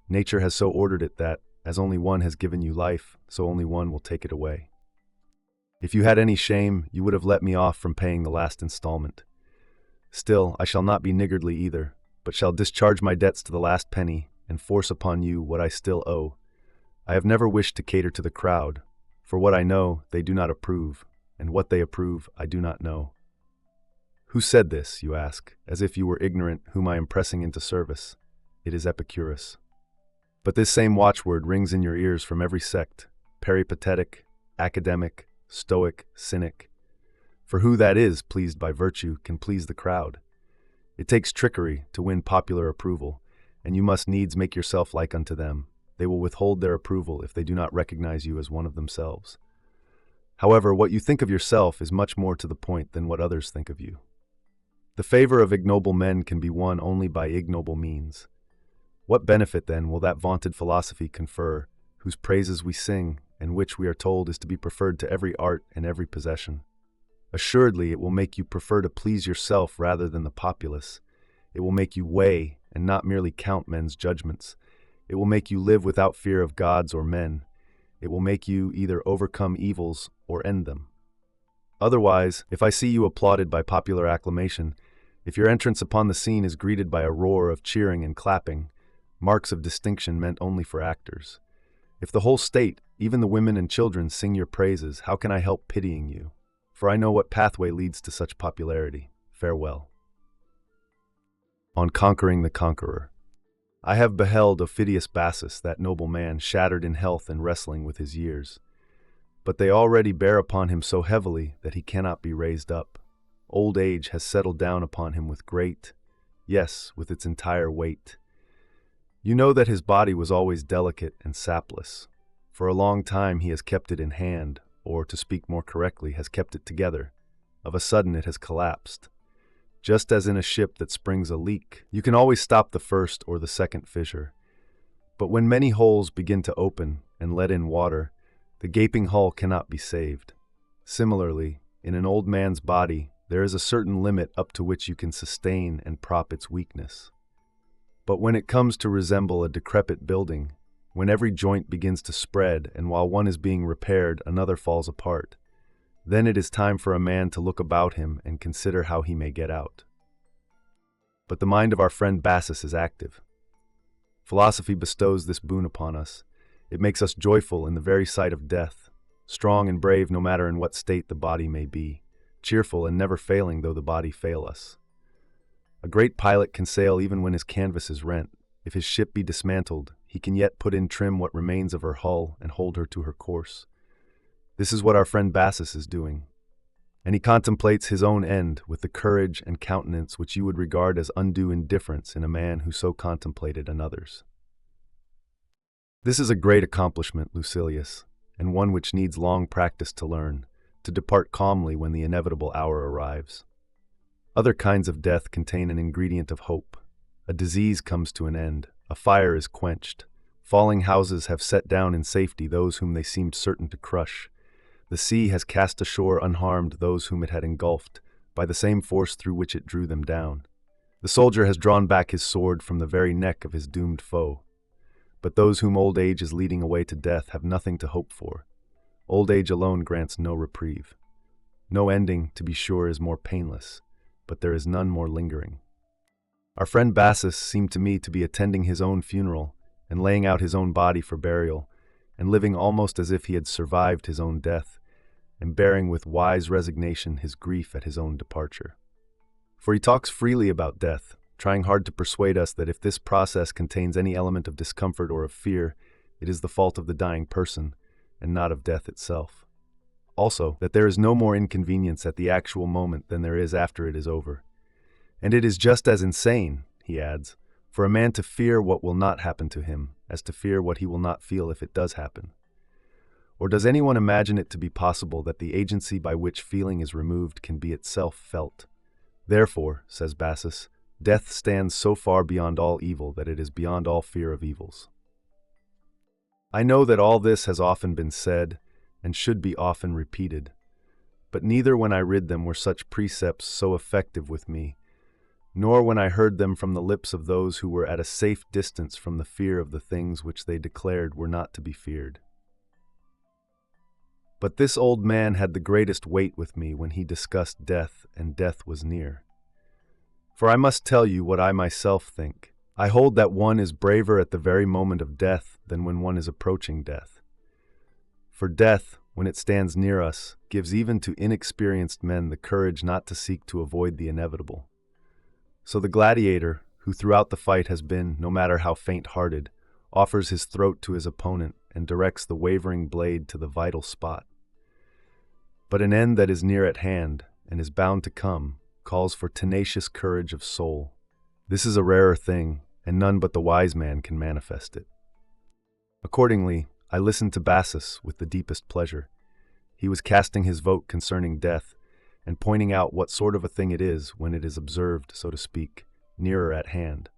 Nature has so ordered it that, as only one has given you life, so only one will take it away. If you had any shame, you would have let me off from paying the last installment. Still, I shall not be niggardly either, but shall discharge my debts to the last penny and force upon you what I still owe. I have never wished to cater to the crowd, for what I know they do not approve, and what they approve I do not know. Who said this, you ask, as if you were ignorant whom I am pressing into service? It is Epicurus. But this same watchword rings in your ears from every sect, peripatetic, academic, Stoic, Cynic. For who that is pleased by virtue can please the crowd. It takes trickery to win popular approval, and you must needs make yourself like unto them. They will withhold their approval if they do not recognize you as one of themselves. However, what you think of yourself is much more to the point than what others think of you. The favor of ignoble men can be won only by ignoble means. What benefit, then, will that vaunted philosophy confer, whose praises we sing, and which we are told is to be preferred to every art and every possession? Assuredly, it will make you prefer to please yourself rather than the populace. It will make you weigh and not merely count men's judgments. It will make you live without fear of gods or men. It will make you either overcome evils or end them. Otherwise, if I see you applauded by popular acclamation, if your entrance upon the scene is greeted by a roar of cheering and clapping, marks of distinction meant only for actors. If the whole state, even the women and children, sing your praises, how can I help pitying you? For I know what pathway leads to such popularity. Farewell. On conquering the conqueror. I have beheld Aufidius Bassus, that noble man, shattered in health and wrestling with his years. But they already bear upon him so heavily that he cannot be raised up. Old age has settled down upon him with great, yes, with its entire weight. You know that his body was always delicate and sapless. For a long time he has kept it in hand, or, to speak more correctly, has kept it together. Of a sudden it has collapsed. Just as in a ship that springs a leak, you can always stop the first or the second fissure. But when many holes begin to open and let in water, the gaping hull cannot be saved. Similarly, in an old man's body, there is a certain limit up to which you can sustain and prop its weakness. But when it comes to resemble a decrepit building, when every joint begins to spread and while one is being repaired, another falls apart, then it is time for a man to look about him and consider how he may get out. But the mind of our friend Bassus is active. Philosophy bestows this boon upon us. It makes us joyful in the very sight of death, strong and brave no matter in what state the body may be, cheerful and never failing though the body fail us. A great pilot can sail even when his canvas is rent. If his ship be dismantled, he can yet put in trim what remains of her hull and hold her to her course. This is what our friend Bassus is doing, and he contemplates his own end with the courage and countenance which you would regard as undue indifference in a man who so contemplated another's. This is a great accomplishment, Lucilius, and one which needs long practice to learn, to depart calmly when the inevitable hour arrives. Other kinds of death contain an ingredient of hope. A disease comes to an end, a fire is quenched, falling houses have set down in safety those whom they seemed certain to crush. The sea has cast ashore unharmed those whom it had engulfed by the same force through which it drew them down. The soldier has drawn back his sword from the very neck of his doomed foe. But those whom old age is leading away to death have nothing to hope for. Old age alone grants no reprieve. No ending, to be sure, is more painless, but there is none more lingering. Our friend Bassus seemed to me to be attending his own funeral and laying out his own body for burial, and living almost as if he had survived his own death, and bearing with wise resignation his grief at his own departure. For he talks freely about death, trying hard to persuade us that if this process contains any element of discomfort or of fear, it is the fault of the dying person, and not of death itself. Also, that there is no more inconvenience at the actual moment than there is after it is over. And it is just as insane, he adds, for a man to fear what will not happen to him, as to fear what he will not feel if it does happen. Or does anyone imagine it to be possible that the agency by which feeling is removed can be itself felt? Therefore, says Bassus, death stands so far beyond all evil that it is beyond all fear of evils. I know that all this has often been said, and should be often repeated, but neither when I read them were such precepts so effective with me, nor when I heard them from the lips of those who were at a safe distance from the fear of the things which they declared were not to be feared. But this old man had the greatest weight with me when he discussed death, and death was near. For I must tell you what I myself think. I hold that one is braver at the very moment of death than when one is approaching death. For death, when it stands near us, gives even to inexperienced men the courage not to seek to avoid the inevitable. So the gladiator, who throughout the fight has been, no matter how faint-hearted, offers his throat to his opponent and directs the wavering blade to the vital spot. But an end that is near at hand, and is bound to come, calls for tenacious courage of soul. This is a rarer thing, and none but the wise man can manifest it. Accordingly, I listened to Bassus with the deepest pleasure. He was casting his vote concerning death, and pointing out what sort of a thing it is when it is observed, so to speak, nearer at hand.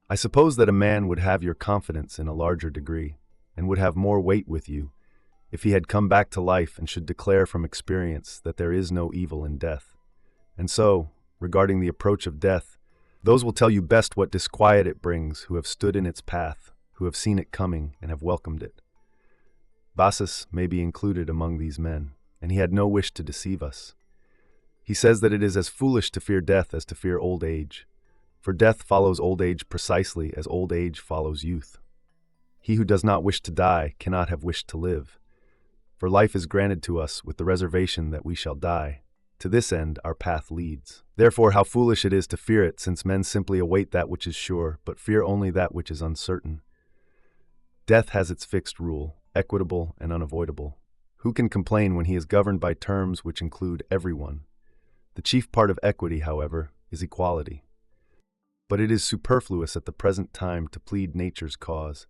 I suppose that a man would have your confidence in a larger degree, and would have more weight with you, if he had come back to life and should declare from experience that there is no evil in death. And so, regarding the approach of death, those will tell you best what disquiet it brings who have stood in its path, who have seen it coming and have welcomed it. Bassus may be included among these men, and he had no wish to deceive us. He says that it is as foolish to fear death as to fear old age, for death follows old age precisely as old age follows youth. He who does not wish to die cannot have wished to live, for life is granted to us with the reservation that we shall die. To this end our path leads. Therefore how foolish it is to fear it, since men simply await that which is sure, but fear only that which is uncertain. Death has its fixed rule, equitable and unavoidable. Who can complain when he is governed by terms which include everyone? The chief part of equity, however, is equality. But it is superfluous at the present time to plead nature's cause,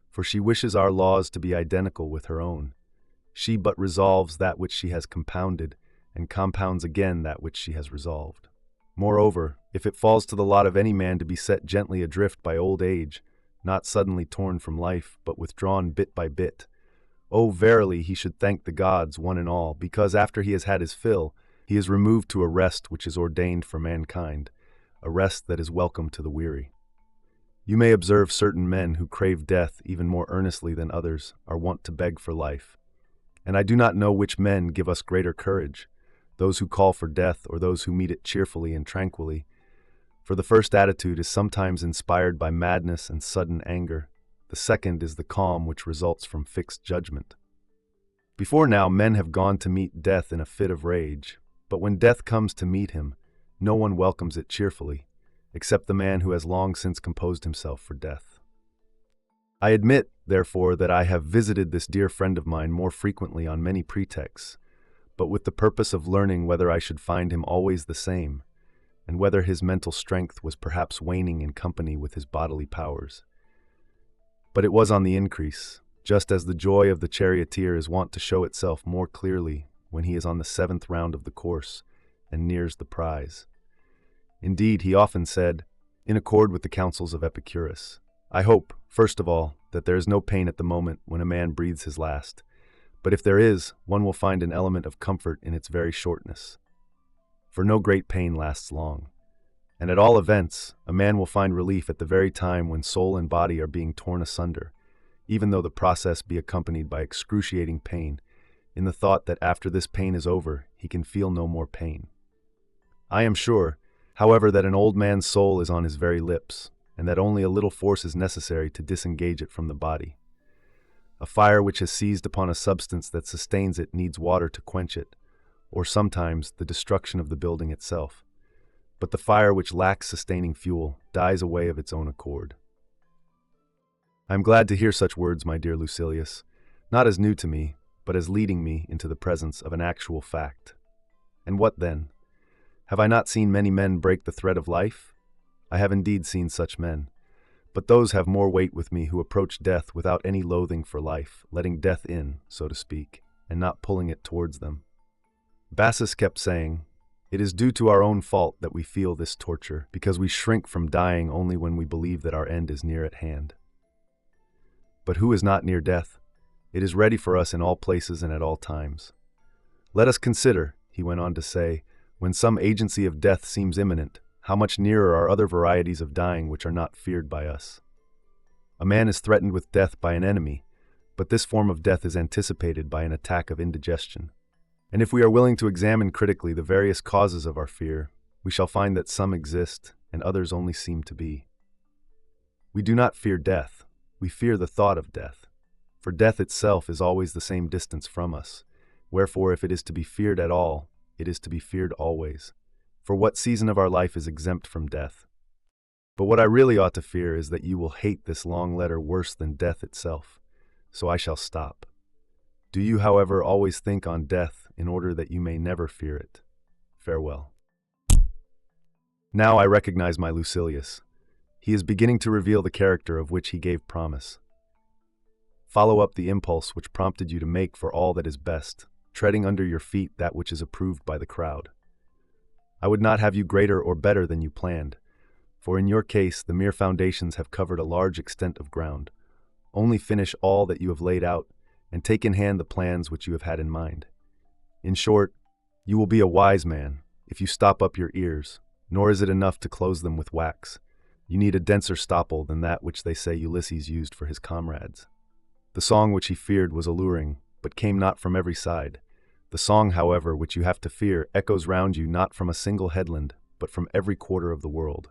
for she wishes our laws to be identical with her own. She but resolves that which she has compounded, and compounds again that which she has resolved. Moreover, if it falls to the lot of any man to be set gently adrift by old age, not suddenly torn from life, but withdrawn bit by bit. Oh, verily, he should thank the gods, one and all, because after he has had his fill, he is removed to a rest which is ordained for mankind, a rest that is welcome to the weary. You may observe certain men who crave death even more earnestly than others are wont to beg for life. And I do not know which men give us greater courage, those who call for death or those who meet it cheerfully and tranquilly. For the first attitude is sometimes inspired by madness and sudden anger. The second is the calm which results from fixed judgment. Before now, men have gone to meet death in a fit of rage, but when death comes to meet him, no one welcomes it cheerfully, except the man who has long since composed himself for death. I admit, therefore, that I have visited this dear friend of mine more frequently on many pretexts, but with the purpose of learning whether I should find him always the same, and whether his mental strength was perhaps waning in company with his bodily powers. But it was on the increase, just as the joy of the charioteer is wont to show itself more clearly when he is on the 7th round of the course and nears the prize. Indeed, he often said, in accord with the counsels of Epicurus, I hope, first of all, that there is no pain at the moment when a man breathes his last, but if there is, one will find an element of comfort in its very shortness. For no great pain lasts long. And at all events, a man will find relief at the very time when soul and body are being torn asunder, even though the process be accompanied by excruciating pain, in the thought that after this pain is over, he can feel no more pain. I am sure, however, that an old man's soul is on his very lips, and that only a little force is necessary to disengage it from the body. A fire which has seized upon a substance that sustains it needs water to quench it, or sometimes the destruction of the building itself. But the fire which lacks sustaining fuel dies away of its own accord. I am glad to hear such words, my dear Lucilius, not as new to me, but as leading me into the presence of an actual fact. And what then? Have I not seen many men break the thread of life? I have indeed seen such men, but those have more weight with me who approach death without any loathing for life, letting death in, so to speak, and not pulling it towards them. Bassus kept saying, it is due to our own fault that we feel this torture, because we shrink from dying only when we believe that our end is near at hand. But who is not near death? It is ready for us in all places and at all times. Let us consider, he went on to say, when some agency of death seems imminent, how much nearer are other varieties of dying which are not feared by us. A man is threatened with death by an enemy, but this form of death is anticipated by an attack of indigestion. And if we are willing to examine critically the various causes of our fear, we shall find that some exist and others only seem to be. We do not fear death, we fear the thought of death. For death itself is always the same distance from us, wherefore if it is to be feared at all, it is to be feared always. For what season of our life is exempt from death? But what I really ought to fear is that you will hate this long letter worse than death itself, so I shall stop. Do you, however, always think on death in order that you may never fear it? Farewell. Now I recognize my Lucilius. He is beginning to reveal the character of which he gave promise. Follow up the impulse which prompted you to make for all that is best, treading under your feet that which is approved by the crowd. I would not have you greater or better than you planned, for in your case the mere foundations have covered a large extent of ground. Only finish all that you have laid out, and take in hand the plans which you have had in mind. In short, you will be a wise man if you stop up your ears, nor is it enough to close them with wax. You need a denser stopple than that which they say Ulysses used for his comrades. The song which he feared was alluring, but came not from every side. The song, however, which you have to fear echoes round you not from a single headland, but from every quarter of the world.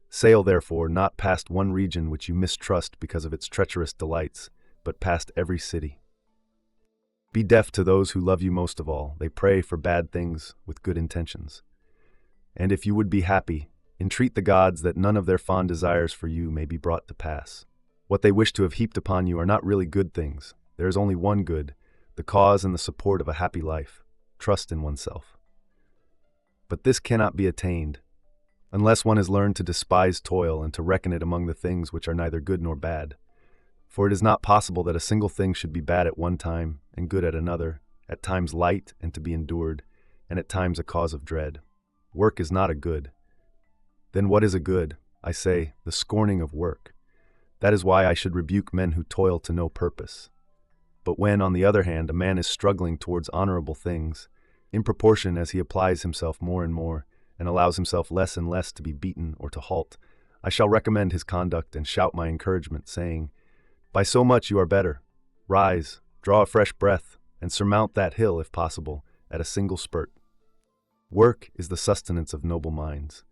Sail, therefore, not past one region which you mistrust because of its treacherous delights, but past every city. Be deaf to those who love you most of all. They pray for bad things with good intentions. And if you would be happy, entreat the gods that none of their fond desires for you may be brought to pass. What they wish to have heaped upon you are not really good things. There is only one good, the cause and the support of a happy life, trust in oneself. But this cannot be attained unless one has learned to despise toil and to reckon it among the things which are neither good nor bad. For it is not possible that a single thing should be bad at one time and good at another, at times light and to be endured, and at times a cause of dread. Work is not a good. Then what is a good? I say, the scorning of work. That is why I should rebuke men who toil to no purpose. But when, on the other hand, a man is struggling towards honorable things, in proportion as he applies himself more and more, and allows himself less and less to be beaten or to halt, I shall recommend his conduct and shout my encouragement, saying, "By so much you are better. Rise, draw a fresh breath, and surmount that hill, if possible, at a single spurt." Work is the sustenance of noble minds.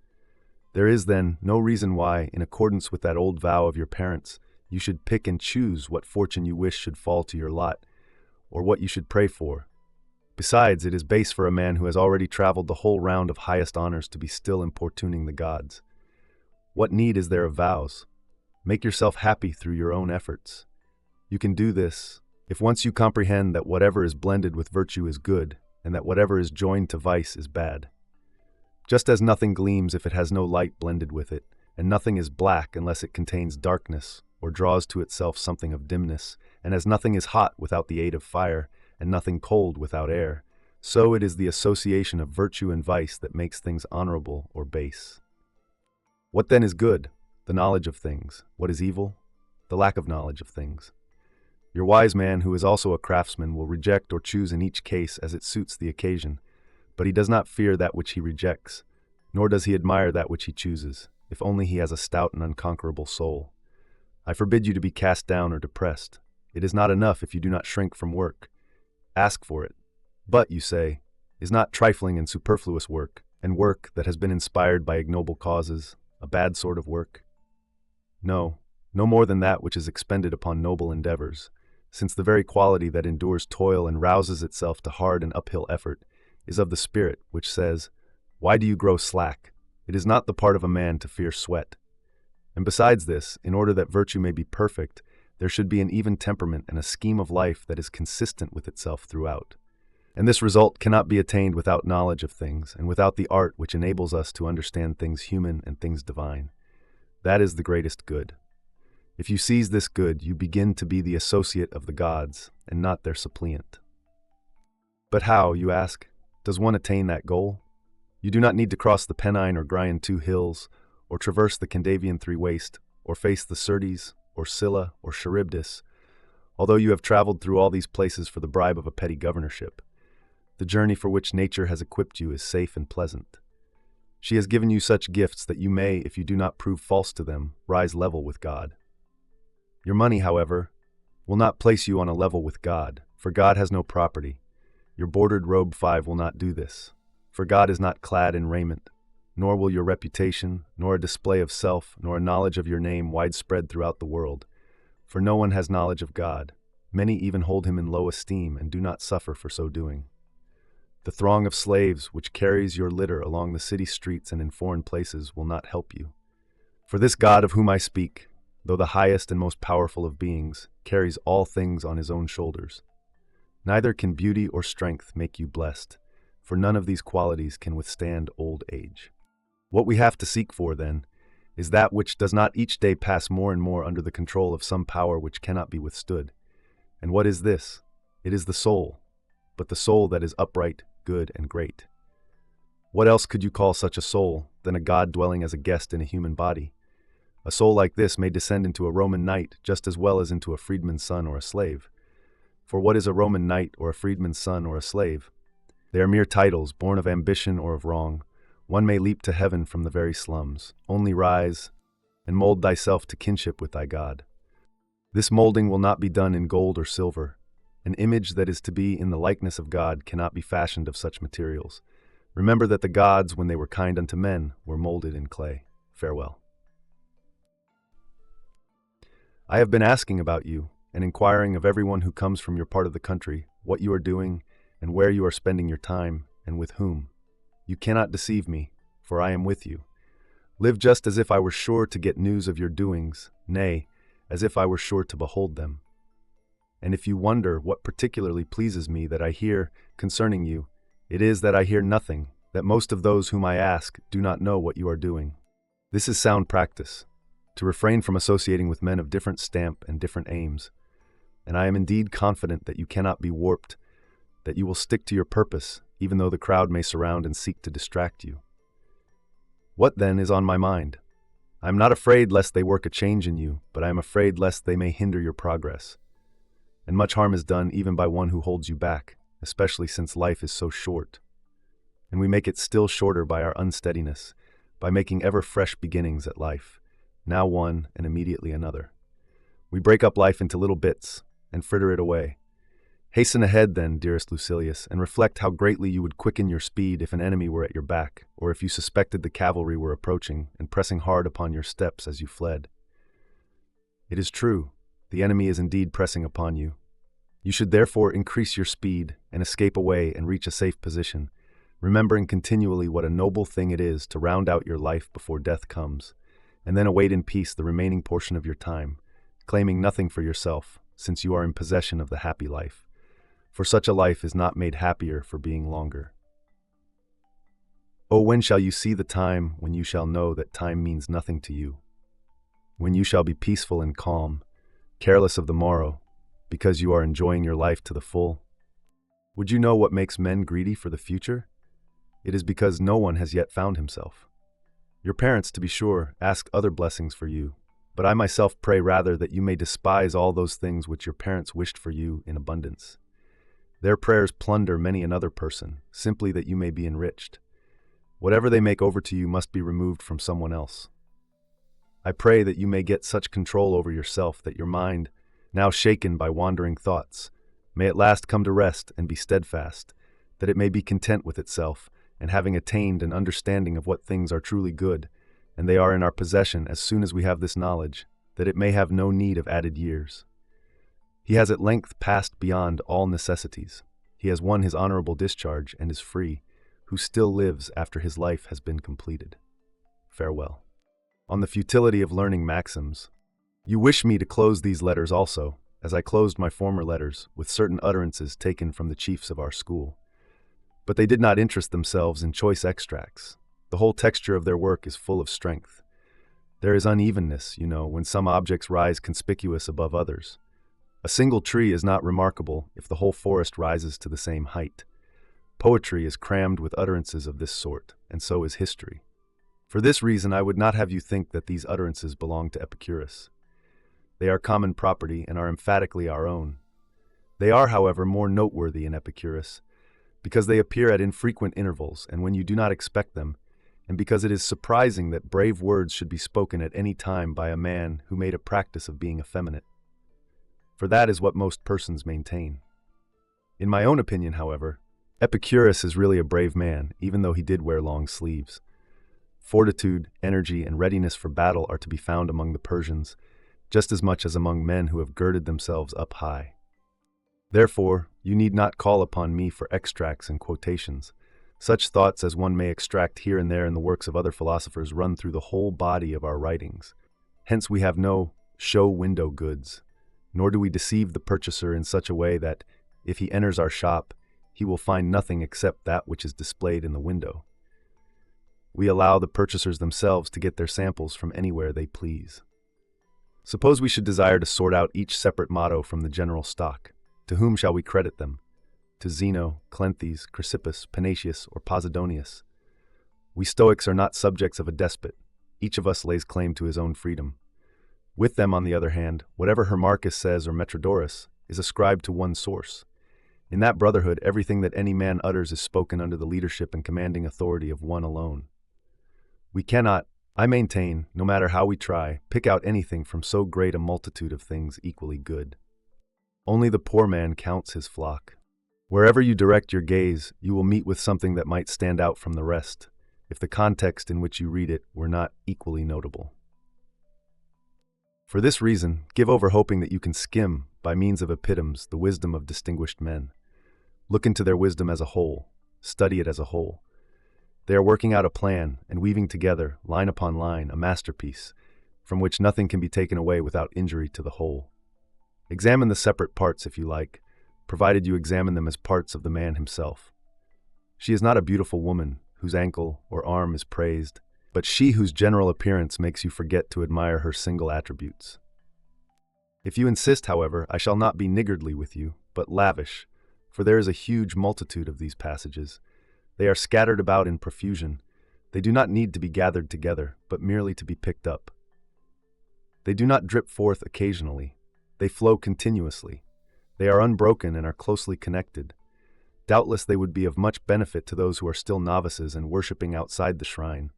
There is, then, no reason why, in accordance with that old vow of your parents, you should pick and choose what fortune you wish should fall to your lot, or what you should pray for. Besides, it is base for a man who has already traveled the whole round of highest honors to be still importuning the gods. What need is there of vows? Make yourself happy through your own efforts. You can do this, if once you comprehend that whatever is blended with virtue is good, and that whatever is joined to vice is bad. Just as nothing gleams if it has no light blended with it, and nothing is black unless it contains darkness, or draws to itself something of dimness, and as nothing is hot without the aid of fire, and nothing cold without air, so it is the association of virtue and vice that makes things honorable or base. What then is good? The knowledge of things. What is evil? The lack of knowledge of things. Your wise man, who is also a craftsman, will reject or choose in each case as it suits the occasion, but he does not fear that which he rejects, nor does he admire that which he chooses, if only he has a stout and unconquerable soul. I forbid you to be cast down or depressed. It is not enough if you do not shrink from work. Ask for it. But, you say, is not trifling and superfluous work, and work that has been inspired by ignoble causes, a bad sort of work? No, no more than that which is expended upon noble endeavors, since the very quality that endures toil and rouses itself to hard and uphill effort is of the spirit which says, "Why do you grow slack? It is not the part of a man to fear sweat." And besides this, in order that virtue may be perfect, there should be an even temperament and a scheme of life that is consistent with itself throughout. And this result cannot be attained without knowledge of things, and without the art which enables us to understand things human and things divine. That is the greatest good. If you seize this good, you begin to be the associate of the gods, and not their suppliant. But how, you ask, does one attain that goal? You do not need to cross the Pennine or Graian two hills, or traverse the Candavian three waste, or face the Syrtes, or Scylla, or Charybdis, although you have traveled through all these places for the bribe of a petty governorship. The journey for which nature has equipped you is safe and pleasant. She has given you such gifts that you may, if you do not prove false to them, rise level with God. Your money, however, will not place you on a level with God, for God has no property. Your bordered robe 5 will not do this, for God is not clad in raiment, nor will your reputation, nor a display of self, nor a knowledge of your name widespread throughout the world. For no one has knowledge of God. Many even hold him in low esteem and do not suffer for so doing. The throng of slaves which carries your litter along the city streets and in foreign places will not help you. For this God of whom I speak, though the highest and most powerful of beings, carries all things on his own shoulders. Neither can beauty or strength make you blessed, for none of these qualities can withstand old age. What we have to seek for, then, is that which does not each day pass more and more under the control of some power which cannot be withstood. And what is this? It is the soul, but the soul that is upright, good, and great. What else could you call such a soul than a God dwelling as a guest in a human body? A soul like this may descend into a Roman knight just as well as into a freedman's son or a slave. For what is a Roman knight or a freedman's son or a slave? They are mere titles, born of ambition or of wrong. One may leap to heaven from the very slums. Only rise, and mold thyself to kinship with thy God. This molding will not be done in gold or silver. An image that is to be in the likeness of God cannot be fashioned of such materials. Remember that the gods, when they were kind unto men, were molded in clay. Farewell. I have been asking about you, and inquiring of everyone who comes from your part of the country, what you are doing, and where you are spending your time, and with whom. You cannot deceive me, for I am with you. Live just as if I were sure to get news of your doings, nay, as if I were sure to behold them. And if you wonder what particularly pleases me that I hear concerning you, it is that I hear nothing, that most of those whom I ask do not know what you are doing. This is sound practice, to refrain from associating with men of different stamp and different aims. And I am indeed confident that you cannot be warped, that you will stick to your purpose, even though the crowd may surround and seek to distract you. What then is on my mind? I am not afraid lest they work a change in you, but I am afraid lest they may hinder your progress. And much harm is done even by one who holds you back, especially since life is so short. And we make it still shorter by our unsteadiness, by making ever fresh beginnings at life, now one and immediately another. We break up life into little bits and fritter it away. Hasten ahead then, dearest Lucilius, and reflect how greatly you would quicken your speed if an enemy were at your back, or if you suspected the cavalry were approaching and pressing hard upon your steps as you fled. It is true, the enemy is indeed pressing upon you. You should therefore increase your speed and escape away and reach a safe position, remembering continually what a noble thing it is to round out your life before death comes, and then await in peace the remaining portion of your time, claiming nothing for yourself, since you are in possession of the happy life. For such a life is not made happier for being longer. Oh, when shall you see the time when you shall know that time means nothing to you? When you shall be peaceful and calm, careless of the morrow, because you are enjoying your life to the full? Would you know what makes men greedy for the future? It is because no one has yet found himself. Your parents, to be sure, ask other blessings for you, but I myself pray rather that you may despise all those things which your parents wished for you in abundance. Their prayers plunder many another person, simply that you may be enriched. Whatever they make over to you must be removed from someone else. I pray that you may get such control over yourself that your mind, now shaken by wandering thoughts, may at last come to rest and be steadfast, that it may be content with itself, and having attained an understanding of what things are truly good, and they are in our possession as soon as we have this knowledge, that it may have no need of added years. He has at length passed beyond all necessities. He has won his honorable discharge and is free, who still lives after his life has been completed. Farewell. On the futility of learning maxims. You wish me to close these letters also, as I closed my former letters, with certain utterances taken from the chiefs of our school. But they did not interest themselves in choice extracts. The whole texture of their work is full of strength. There is unevenness, you know, when some objects rise conspicuous above others. A single tree is not remarkable if the whole forest rises to the same height. Poetry is crammed with utterances of this sort, and so is history. For this reason I would not have you think that these utterances belong to Epicurus. They are common property and are emphatically our own. They are, however, more noteworthy in Epicurus, because they appear at infrequent intervals and when you do not expect them, and because it is surprising that brave words should be spoken at any time by a man who made a practice of being effeminate. For that is what most persons maintain. In my own opinion, however, Epicurus is really a brave man, even though he did wear long sleeves. Fortitude, energy, and readiness for battle are to be found among the Persians, just as much as among men who have girded themselves up high. Therefore, you need not call upon me for extracts and quotations. Such thoughts as one may extract here and there in the works of other philosophers run through the whole body of our writings. Hence we have no show window goods, nor do we deceive the purchaser in such a way that, if he enters our shop, he will find nothing except that which is displayed in the window. We allow the purchasers themselves to get their samples from anywhere they please. Suppose we should desire to sort out each separate motto from the general stock. To whom shall we credit them? To Zeno, Cleanthes, Chrysippus, Panaetius, or Posidonius? We Stoics are not subjects of a despot. Each of us lays claim to his own freedom. With them, on the other hand, whatever Hermarchus says or Metrodorus is ascribed to one source. In that brotherhood, everything that any man utters is spoken under the leadership and commanding authority of one alone. We cannot, I maintain, no matter how we try, pick out anything from so great a multitude of things equally good. Only the poor man counts his flock. Wherever you direct your gaze, you will meet with something that might stand out from the rest, if the context in which you read it were not equally notable. For this reason, give over hoping that you can skim, by means of epitomes, the wisdom of distinguished men. Look into their wisdom as a whole, study it as a whole. They are working out a plan and weaving together, line upon line, a masterpiece, from which nothing can be taken away without injury to the whole. Examine the separate parts if you like, provided you examine them as parts of the man himself. She is not a beautiful woman whose ankle or arm is praised, but she whose general appearance makes you forget to admire her single attributes. If you insist, however, I shall not be niggardly with you, but lavish, for there is a huge multitude of these passages. They are scattered about in profusion, They do not need to be gathered together, but merely to be picked up. They do not drip forth occasionally. They flow continuously. They are unbroken and are closely connected. Doubtless they would be of much benefit to those who are still novices and worshipping outside the shrine.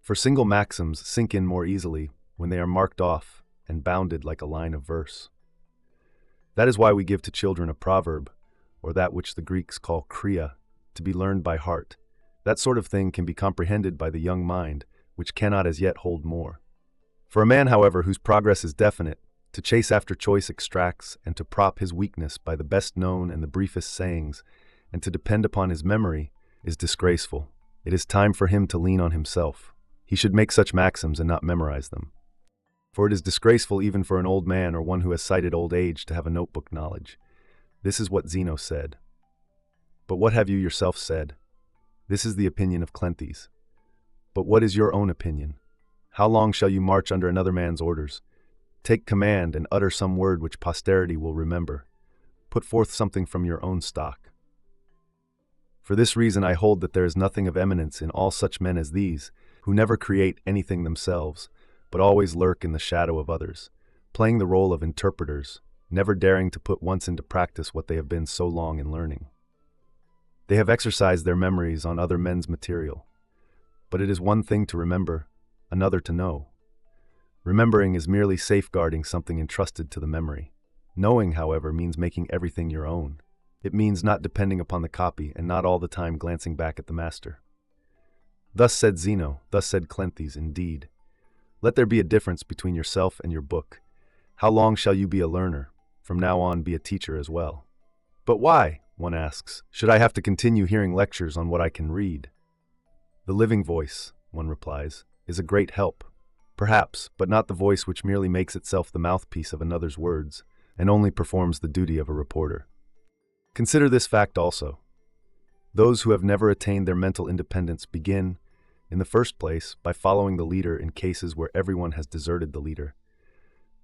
For single maxims sink in more easily when they are marked off and bounded like a line of verse. That is why we give to children a proverb, or that which the Greeks call kriya, to be learned by heart. That sort of thing can be comprehended by the young mind, which cannot as yet hold more. For a man, however, whose progress is definite, to chase after choice extracts and to prop his weakness by the best known and the briefest sayings, and to depend upon his memory, is disgraceful. It is time for him to lean on himself. He should make such maxims and not memorize them. For it is disgraceful even for an old man or one who has sighted old age to have a notebook knowledge. This is what Zeno said. But what have you yourself said? This is the opinion of Cleanthes. But what is your own opinion? How long shall you march under another man's orders? Take command and utter some word which posterity will remember. Put forth something from your own stock. For this reason I hold that there is nothing of eminence in all such men as these, who never create anything themselves, but always lurk in the shadow of others, playing the role of interpreters, never daring to put once into practice what they have been so long in learning. They have exercised their memories on other men's material. But it is one thing to remember, another to know. Remembering is merely safeguarding something entrusted to the memory. Knowing, however, means making everything your own. It means not depending upon the copy and not all the time glancing back at the master. Thus said Zeno, thus said Cleanthes, indeed. Let there be a difference between yourself and your book. How long shall you be a learner? From now on be a teacher as well. But why, one asks, should I have to continue hearing lectures on what I can read? The living voice, one replies, is a great help. Perhaps, but not the voice which merely makes itself the mouthpiece of another's words, and only performs the duty of a reporter. Consider this fact also. Those who have never attained their mental independence begin, in the first place, by following the leader in cases where everyone has deserted the leader.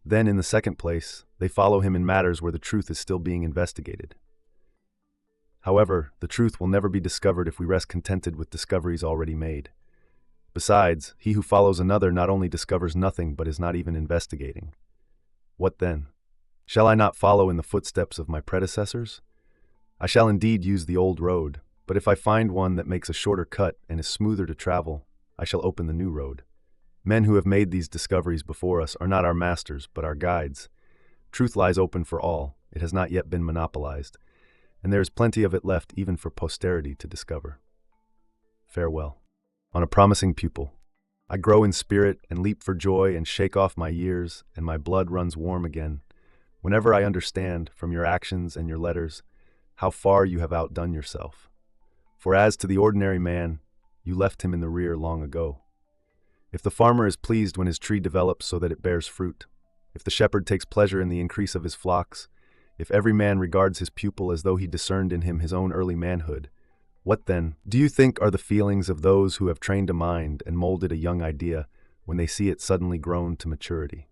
Then, in the second place, they follow him in matters where the truth is still being investigated. However, the truth will never be discovered if we rest contented with discoveries already made. Besides, he who follows another not only discovers nothing but is not even investigating. What then? Shall I not follow in the footsteps of my predecessors? I shall indeed use the old road, but if I find one that makes a shorter cut and is smoother to travel, I shall open the new road. Men who have made these discoveries before us are not our masters, but our guides. Truth lies open for all. It has not yet been monopolized, and there is plenty of it left even for posterity to discover. Farewell. On a promising pupil. I grow in spirit and leap for joy and shake off my years, and my blood runs warm again, whenever I understand, from your actions and your letters, how far you have outdone yourself. For as to the ordinary man, you left him in the rear long ago. If the farmer is pleased when his tree develops so that it bears fruit, if the shepherd takes pleasure in the increase of his flocks, if every man regards his pupil as though he discerned in him his own early manhood, what then, do you think, are the feelings of those who have trained a mind and molded a young idea when they see it suddenly grown to maturity?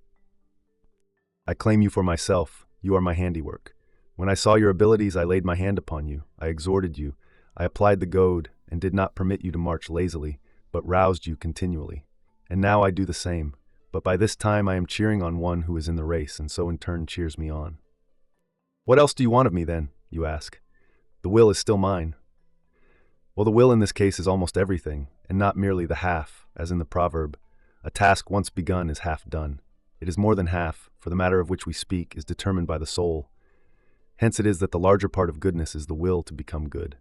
I claim you for myself. You are my handiwork. When I saw your abilities, I laid my hand upon you. I exhorted you. I applied the goad and did not permit you to march lazily, but roused you continually. And now I do the same, but by this time I am cheering on one who is in the race, and so in turn cheers me on. What else do you want of me then, you ask? The will is still mine. Well, the will in this case is almost everything, and not merely the half, as in the proverb, a task once begun is half done. It is more than half, for the matter of which we speak is determined by the soul. Hence it is that the larger part of goodness is the will to become good.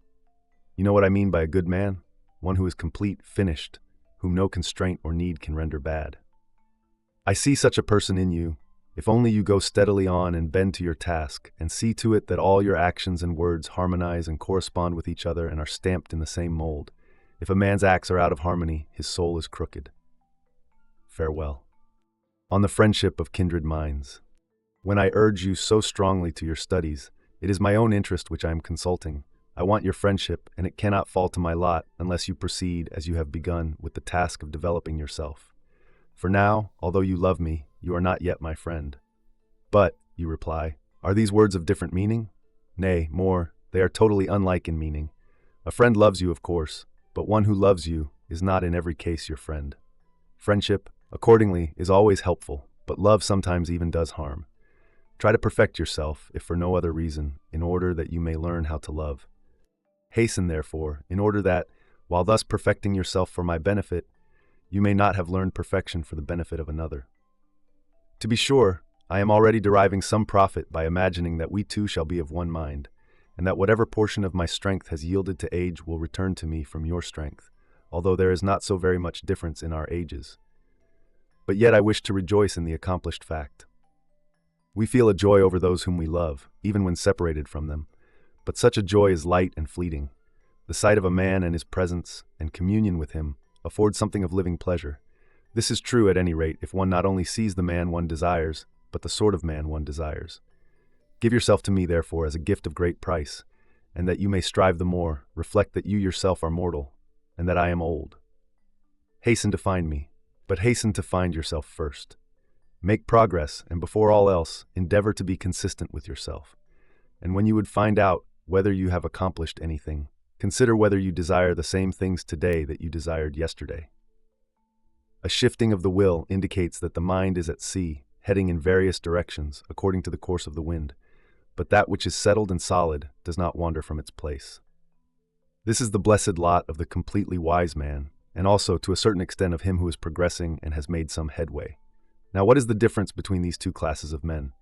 You know what I mean by a good man? One who is complete, finished, whom no constraint or need can render bad. I see such a person in you, if only you go steadily on and bend to your task, and see to it that all your actions and words harmonize and correspond with each other and are stamped in the same mold. If a man's acts are out of harmony, his soul is crooked. Farewell. On the friendship of kindred minds. When I urge you so strongly to your studies, it is my own interest which I am consulting. I want your friendship, and it cannot fall to my lot unless you proceed, as you have begun, with the task of developing yourself. For now, although you love me, you are not yet my friend. But, you reply, are these words of different meaning? Nay, more, they are totally unlike in meaning. A friend loves you, of course, but one who loves you is not in every case your friend. Friendship, accordingly, is always helpful, but love sometimes even does harm. Try to perfect yourself, if for no other reason, in order that you may learn how to love. Hasten, therefore, in order that, while thus perfecting yourself for my benefit, you may not have learned perfection for the benefit of another. To be sure, I am already deriving some profit by imagining that we two shall be of one mind, and that whatever portion of my strength has yielded to age will return to me from your strength, although there is not so very much difference in our ages. But yet I wish to rejoice in the accomplished fact. We feel a joy over those whom we love, even when separated from them, but such a joy is light and fleeting. The sight of a man and his presence, and communion with him, affords something of living pleasure. This is true at any rate if one not only sees the man one desires, but the sort of man one desires. Give yourself to me, therefore, as a gift of great price, and that you may strive the more, reflect that you yourself are mortal, and that I am old. Hasten to find me, but hasten to find yourself first. Make progress, and before all else, endeavor to be consistent with yourself. And when you would find out whether you have accomplished anything, consider whether you desire the same things today that you desired yesterday. A shifting of the will indicates that the mind is at sea, heading in various directions according to the course of the wind, but that which is settled and solid does not wander from its place. This is the blessed lot of the completely wise man, and also, to a certain extent, of him who is progressing and has made some headway. Now, what is the difference between these two classes of men?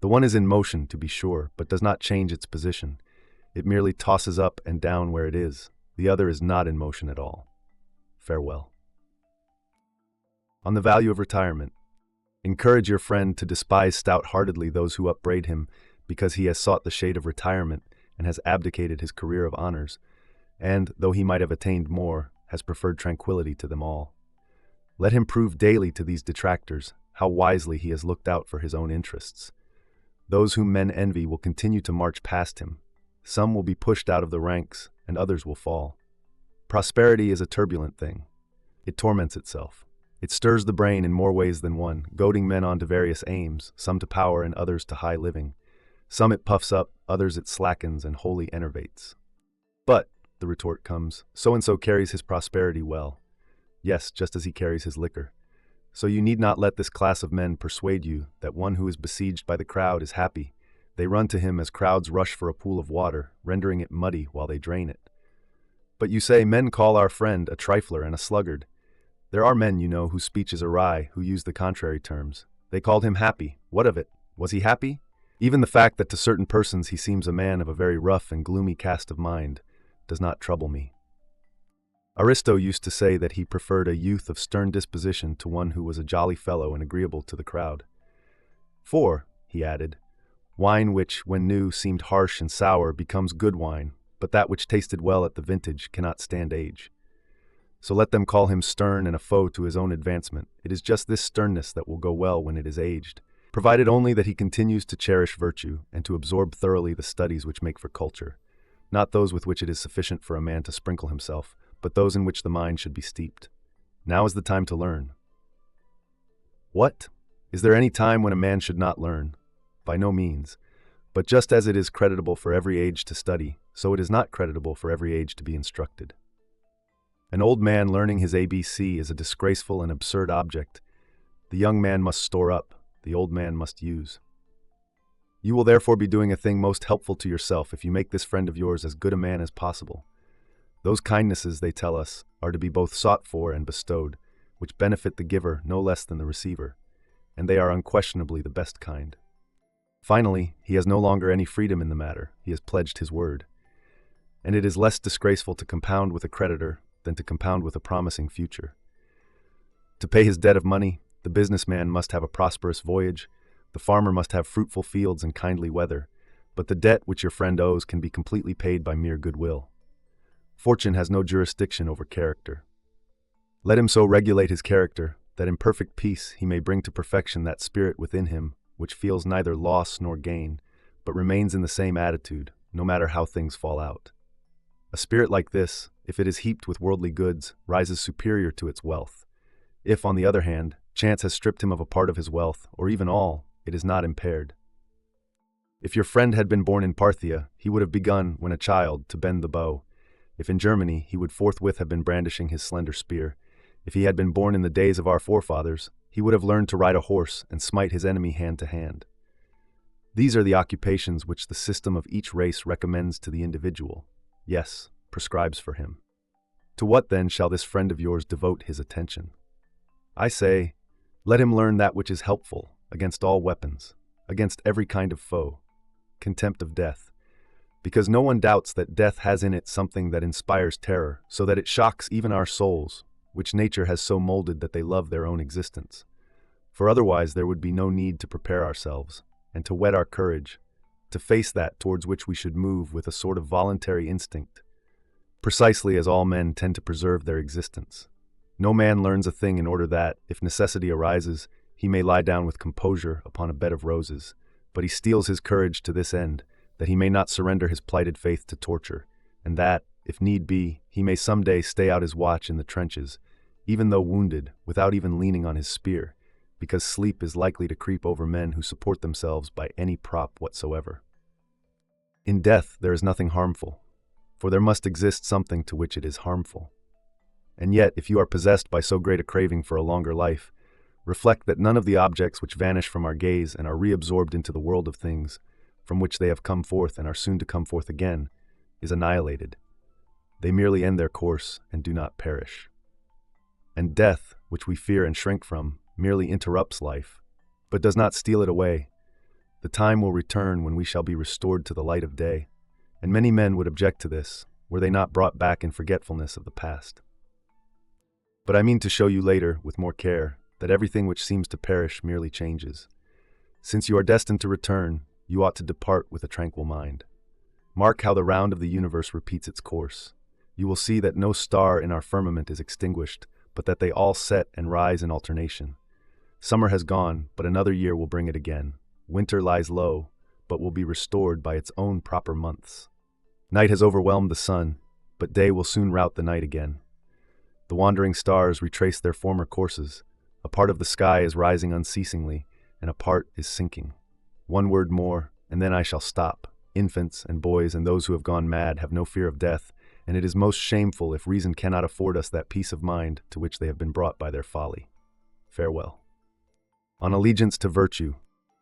The one is in motion, to be sure, but does not change its position. It merely tosses up and down where it is. The other is not in motion at all. Farewell. On the value of retirement. Encourage your friend to despise stout-heartedly those who upbraid him because he has sought the shade of retirement and has abdicated his career of honors, and, though he might have attained more, has preferred tranquility to them all. Let him prove daily to these detractors how wisely he has looked out for his own interests. Those whom men envy will continue to march past him. Some will be pushed out of the ranks, and others will fall. Prosperity is a turbulent thing. It torments itself. It stirs the brain in more ways than one, goading men on to various aims, some to power and others to high living. Some it puffs up, others it slackens and wholly enervates. But, the retort comes, so-and-so carries his prosperity well. Yes, just as he carries his liquor. So you need not let this class of men persuade you that one who is besieged by the crowd is happy. They run to him as crowds rush for a pool of water, rendering it muddy while they drain it. But you say, men call our friend a trifler and a sluggard. There are men, you know, whose speech is awry, who use the contrary terms. They called him happy. What of it? Was he happy? Even the fact that to certain persons he seems a man of a very rough and gloomy cast of mind does not trouble me. Aristo used to say that he preferred a youth of stern disposition to one who was a jolly fellow and agreeable to the crowd. For, he added, wine which, when new, seemed harsh and sour becomes good wine, but that which tasted well at the vintage cannot stand age. So let them call him stern and a foe to his own advancement. It is just this sternness that will go well when it is aged, provided only that he continues to cherish virtue and to absorb thoroughly the studies which make for culture, not those with which it is sufficient for a man to sprinkle himself, but those in which the mind should be steeped. Now is the time to learn. What? Is there any time when a man should not learn? By no means. But just as it is creditable for every age to study, so it is not creditable for every age to be instructed. An old man learning his ABC is a disgraceful and absurd object. The young man must store up, the old man must use. You will therefore be doing a thing most helpful to yourself if you make this friend of yours as good a man as possible. Those kindnesses, they tell us, are to be both sought for and bestowed, which benefit the giver no less than the receiver, and they are unquestionably the best kind. Finally, he has no longer any freedom in the matter. He has pledged his word. And it is less disgraceful to compound with a creditor than to compound with a promising future. To pay his debt of money, the businessman must have a prosperous voyage, the farmer must have fruitful fields and kindly weather, but the debt which your friend owes can be completely paid by mere goodwill. Fortune has no jurisdiction over character. Let him so regulate his character that in perfect peace he may bring to perfection that spirit within him which feels neither loss nor gain, but remains in the same attitude, no matter how things fall out. A spirit like this, if it is heaped with worldly goods, rises superior to its wealth. If, on the other hand, chance has stripped him of a part of his wealth, or even all, it is not impaired. If your friend had been born in Parthia, he would have begun, when a child, to bend the bow, If in Germany, he would forthwith have been brandishing his slender spear. If he had been born in the days of our forefathers, he would have learned to ride a horse and smite his enemy hand to hand. These are the occupations which the system of each race recommends to the individual, yes, prescribes for him. To what then shall this friend of yours devote his attention? I say, let him learn that which is helpful against all weapons, against every kind of foe, contempt of death, because no one doubts that death has in it something that inspires terror, so that it shocks even our souls, which nature has so molded that they love their own existence. For otherwise there would be no need to prepare ourselves, and to whet our courage, to face that towards which we should move with a sort of voluntary instinct, precisely as all men tend to preserve their existence. No man learns a thing in order that, if necessity arises, he may lie down with composure upon a bed of roses, but he steels his courage to this end, that he may not surrender his plighted faith to torture, and that, if need be, he may some day stay out his watch in the trenches, even though wounded, without even leaning on his spear, because sleep is likely to creep over men who support themselves by any prop whatsoever. In death there is nothing harmful, for there must exist something to which it is harmful. And yet, if you are possessed by so great a craving for a longer life, reflect that none of the objects which vanish from our gaze and are reabsorbed into the world of things, from which they have come forth and are soon to come forth again, is annihilated. They merely end their course and do not perish. And death, which we fear and shrink from, merely interrupts life, but does not steal it away. The time will return when we shall be restored to the light of day, and many men would object to this, were they not brought back in forgetfulness of the past. But I mean to show you later, with more care, that everything which seems to perish merely changes. Since you are destined to return, you ought to depart with a tranquil mind. Mark how the round of the universe repeats its course. You will see that no star in our firmament is extinguished, but that they all set and rise in alternation. Summer has gone, but another year will bring it again. Winter lies low, but will be restored by its own proper months. Night has overwhelmed the sun, but day will soon rout the night again. The wandering stars retrace their former courses. A part of the sky is rising unceasingly, and a part is sinking. One word more, and then I shall stop. Infants and boys and those who have gone mad have no fear of death, and it is most shameful if reason cannot afford us that peace of mind to which they have been brought by their folly. Farewell. On allegiance to virtue,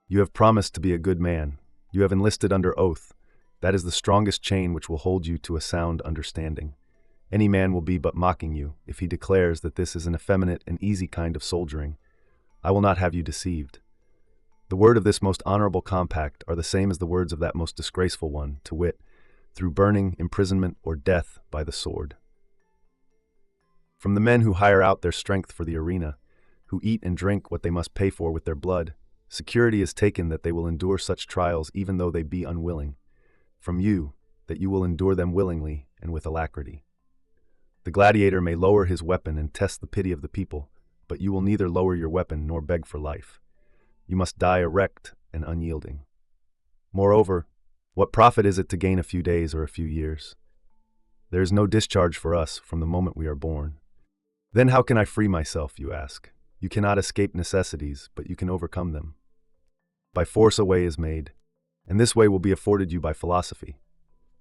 you have promised to be a good man. You have enlisted under oath. That is the strongest chain which will hold you to a sound understanding. Any man will be but mocking you if he declares that this is an effeminate and easy kind of soldiering. I will not have you deceived. The word of this most honorable compact are the same as the words of that most disgraceful one, to wit, through burning, imprisonment, or death by the sword. From the men who hire out their strength for the arena, who eat and drink what they must pay for with their blood, security is taken that they will endure such trials even though they be unwilling. From you, that you will endure them willingly and with alacrity. The gladiator may lower his weapon and test the pity of the people, but you will neither lower your weapon nor beg for life. You must die erect and unyielding. Moreover, what profit is it to gain a few days or a few years? There is no discharge for us from the moment we are born. Then how can I free myself, you ask? You cannot escape necessities, but you can overcome them. By force a way is made, and this way will be afforded you by philosophy.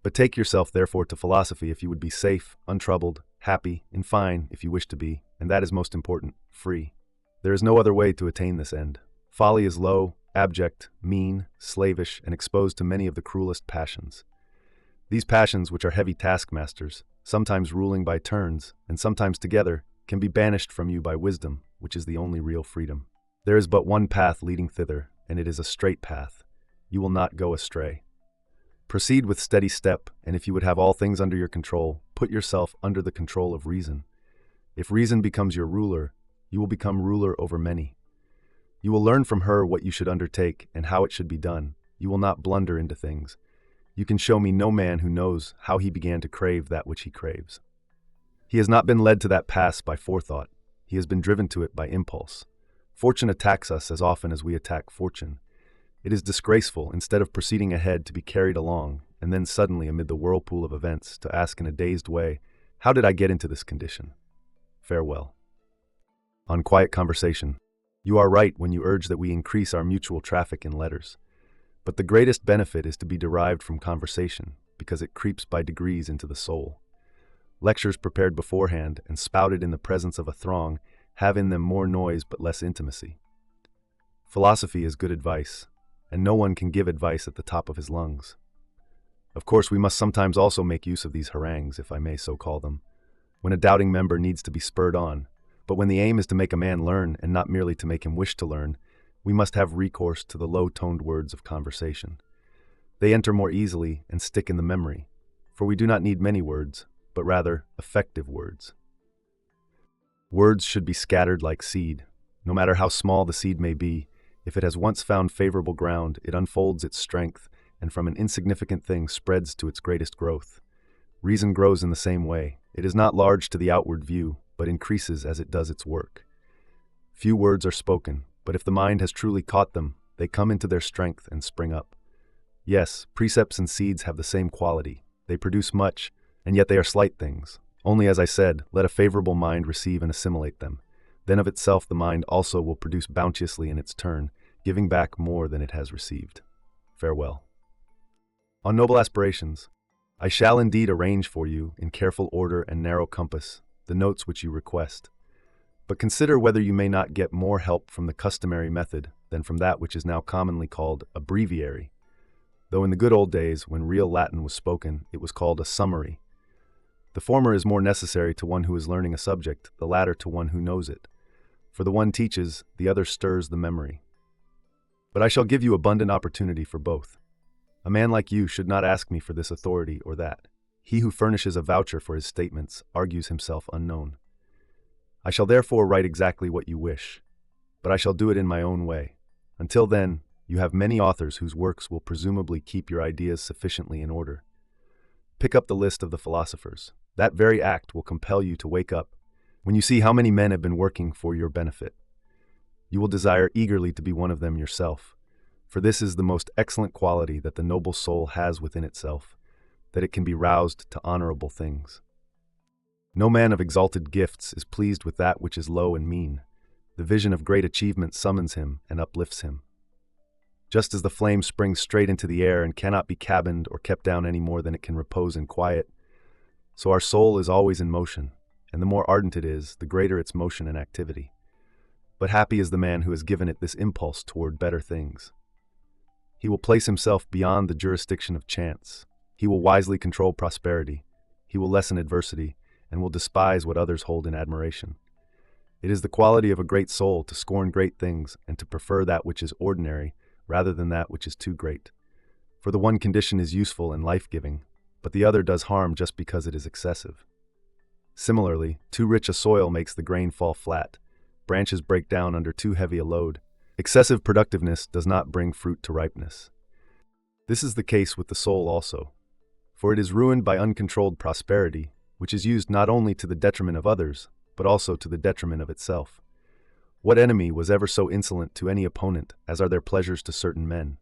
But take yourself therefore to philosophy if you would be safe, untroubled, happy, in fine, if you wish to be, and that is most important, free. There is no other way to attain this end. Folly is low, abject, mean, slavish, and exposed to many of the cruelest passions. These passions, which are heavy taskmasters, sometimes ruling by turns, and sometimes together, can be banished from you by wisdom, which is the only real freedom. There is but one path leading thither, and it is a straight path. You will not go astray. Proceed with steady step, and if you would have all things under your control, put yourself under the control of reason. If reason becomes your ruler, you will become ruler over many. You will learn from her what you should undertake and how it should be done. You will not blunder into things. You can show me no man who knows how he began to crave that which he craves. He has not been led to that pass by forethought. He has been driven to it by impulse. Fortune attacks us as often as we attack fortune. It is disgraceful, instead of proceeding ahead, to be carried along, and then suddenly, amid the whirlpool of events, to ask in a dazed way, how did I get into this condition? Farewell. On quiet conversation. You are right when you urge that we increase our mutual traffic in letters. But the greatest benefit is to be derived from conversation, because it creeps by degrees into the soul. Lectures prepared beforehand and spouted in the presence of a throng have in them more noise but less intimacy. Philosophy is good advice, and no one can give advice at the top of his lungs. Of course, we must sometimes also make use of these harangues, if I may so call them, when a doubting member needs to be spurred on. But when the aim is to make a man learn and not merely to make him wish to learn, we must have recourse to the low-toned words of conversation. They enter more easily and stick in the memory, for we do not need many words, but rather effective words. Words should be scattered like seed. No matter how small the seed may be, if it has once found favorable ground, it unfolds its strength, and from an insignificant thing spreads to its greatest growth. Reason grows in the same way. It is not large to the outward view, but increases as it does its work. Few words are spoken, but if the mind has truly caught them, they come into their strength and spring up. Yes, precepts and seeds have the same quality. They produce much, and yet they are slight things. Only, as I said, let a favorable mind receive and assimilate them. Then of itself the mind also will produce bounteously in its turn, giving back more than it has received. Farewell. On noble aspirations, I shall indeed arrange for you, in careful order and narrow compass, the notes which you request. But consider whether you may not get more help from the customary method than from that which is now commonly called a breviary, though in the good old days, when real Latin was spoken, it was called a summary. The former is more necessary to one who is learning a subject, the latter to one who knows it. For the one teaches, the other stirs the memory. But I shall give you abundant opportunity for both. A man like you should not ask me for this authority or that. He who furnishes a voucher for his statements argues himself unknown. I shall therefore write exactly what you wish, but I shall do it in my own way. Until then, you have many authors whose works will presumably keep your ideas sufficiently in order. Pick up the list of the philosophers. That very act will compel you to wake up when you see how many men have been working for your benefit. You will desire eagerly to be one of them yourself, for this is the most excellent quality that the noble soul has within itself, that it can be roused to honorable things. No man of exalted gifts is pleased with that which is low and mean. The vision of great achievement summons him and uplifts him. Just as the flame springs straight into the air and cannot be cabined or kept down any more than it can repose in quiet, so our soul is always in motion, and the more ardent it is, the greater its motion and activity. But happy is the man who has given it this impulse toward better things. He will place himself beyond the jurisdiction of chance. He will wisely control prosperity. He will lessen adversity, and will despise what others hold in admiration. It is the quality of a great soul to scorn great things and to prefer that which is ordinary rather than that which is too great. For the one condition is useful and life-giving, but the other does harm just because it is excessive. Similarly, too rich a soil makes the grain fall flat. Branches break down under too heavy a load. Excessive productiveness does not bring fruit to ripeness. This is the case with the soul also, for it is ruined by uncontrolled prosperity, which is used not only to the detriment of others, but also to the detriment of itself. What enemy was ever so insolent to any opponent as are their pleasures to certain men?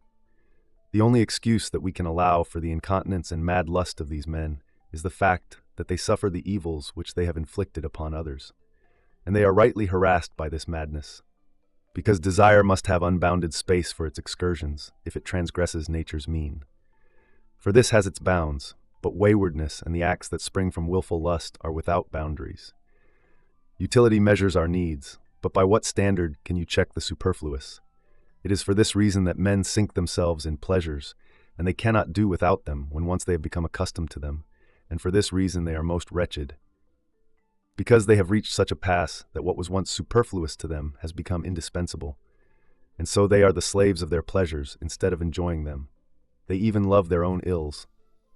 The only excuse that we can allow for the incontinence and mad lust of these men is the fact that they suffer the evils which they have inflicted upon others, and they are rightly harassed by this madness, because desire must have unbounded space for its excursions if it transgresses nature's mean. For this has its bounds, but waywardness and the acts that spring from willful lust are without boundaries. Utility measures our needs, but by what standard can you check the superfluous? It is for this reason that men sink themselves in pleasures, and they cannot do without them when once they have become accustomed to them, and for this reason they are most wretched, because they have reached such a pass that what was once superfluous to them has become indispensable, and so they are the slaves of their pleasures instead of enjoying them. They even love their own ills,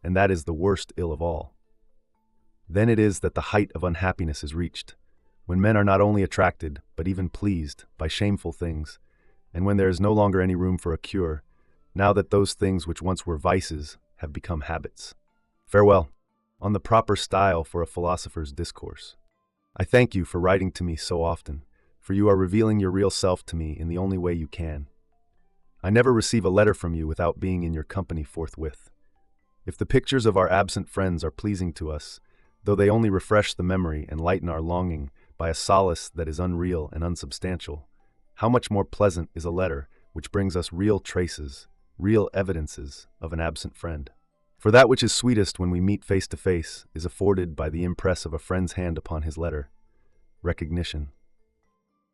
and that is the worst ill of all. Then it is that the height of unhappiness is reached, when men are not only attracted, but even pleased, by shameful things, and when there is no longer any room for a cure, now that those things which once were vices have become habits. Farewell. On the proper style for a philosopher's discourse. I thank you for writing to me so often, for you are revealing your real self to me in the only way you can. I never receive a letter from you without being in your company forthwith. If the pictures of our absent friends are pleasing to us, though they only refresh the memory and lighten our longing by a solace that is unreal and unsubstantial, how much more pleasant is a letter which brings us real traces, real evidences of an absent friend. For that which is sweetest when we meet face to face is afforded by the impress of a friend's hand upon his letter, recognition.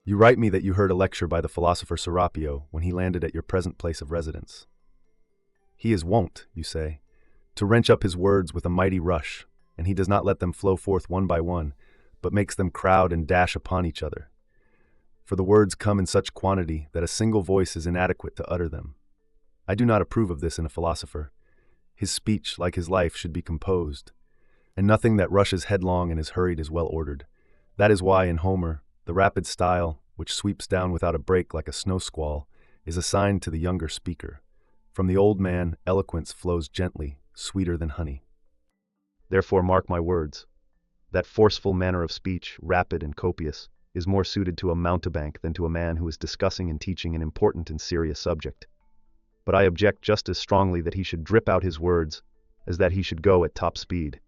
You write me that you heard a lecture by the philosopher Serapio when he landed at your present place of residence. He is wont, you say, to wrench up his words with a mighty rush, and he does not let them flow forth one by one, but makes them crowd and dash upon each other. For the words come in such quantity that a single voice is inadequate to utter them. I do not approve of this in a philosopher. His speech, like his life, should be composed, and nothing that rushes headlong and is hurried is well ordered. That is why, in Homer, the rapid style, which sweeps down without a break like a snow squall, is assigned to the younger speaker. From the old man, eloquence flows gently, sweeter than honey. Therefore mark my words. That forceful manner of speech, rapid and copious, is more suited to a mountebank than to a man who is discussing and teaching an important and serious subject. But I object just as strongly that he should drip out his words as that he should go at top speed.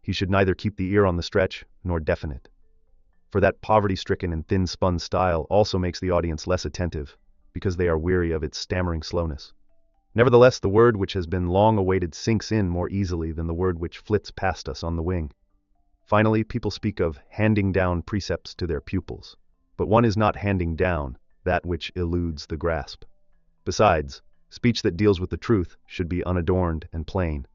He should neither keep the ear on the stretch nor deafen it. For that poverty-stricken and thin-spun style also makes the audience less attentive, because they are weary of its stammering slowness. Nevertheless, the word which has been long awaited sinks in more easily than the word which flits past us on the wing. Finally, people speak of handing down precepts to their pupils, but one is not handing down that which eludes the grasp. Besides, speech that deals with the truth should be unadorned and plain.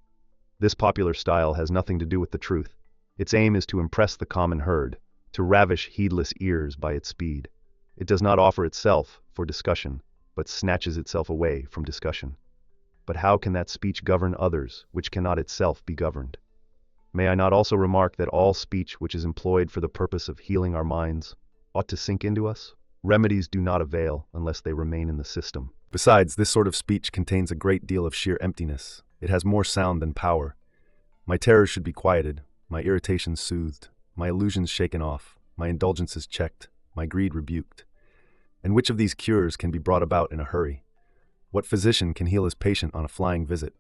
This popular style has nothing to do with the truth. Its aim is to impress the common herd, to ravish heedless ears by its speed. It does not offer itself for discussion, but snatches itself away from discussion. But how can that speech govern others, which cannot itself be governed? May I not also remark that all speech which is employed for the purpose of healing our minds ought to sink into us? Remedies do not avail unless they remain in the system. Besides, this sort of speech contains a great deal of sheer emptiness. It has more sound than power. My terrors should be quieted, my irritations soothed, my illusions shaken off, my indulgences checked, my greed rebuked. And which of these cures can be brought about in a hurry? What physician can heal his patient on a flying visit?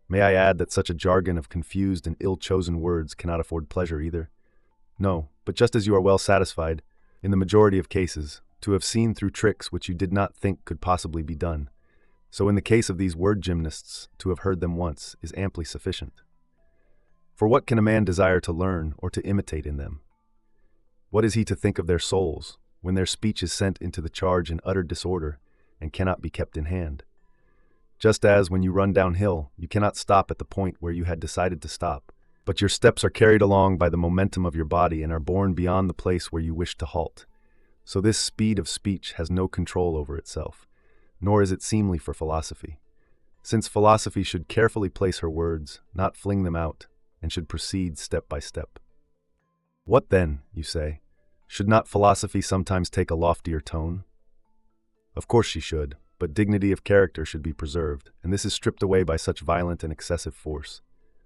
May I add that such a jargon of confused and ill-chosen words cannot afford pleasure either? No, but just as you are well satisfied, in the majority of cases, to have seen through tricks which you did not think could possibly be done, so in the case of these word gymnasts, to have heard them once is amply sufficient. For what can a man desire to learn or to imitate in them? What is he to think of their souls, when their speech is sent into the charge in utter disorder, and cannot be kept in hand? Just as, when you run downhill, you cannot stop at the point where you had decided to stop, but your steps are carried along by the momentum of your body and are borne beyond the place where you wish to halt. So this speed of speech has no control over itself, nor is it seemly for philosophy, since philosophy should carefully place her words, not fling them out, and should proceed step by step. What then, you say? Should not philosophy sometimes take a loftier tone? Of course she should, but dignity of character should be preserved, and this is stripped away by such violent and excessive force.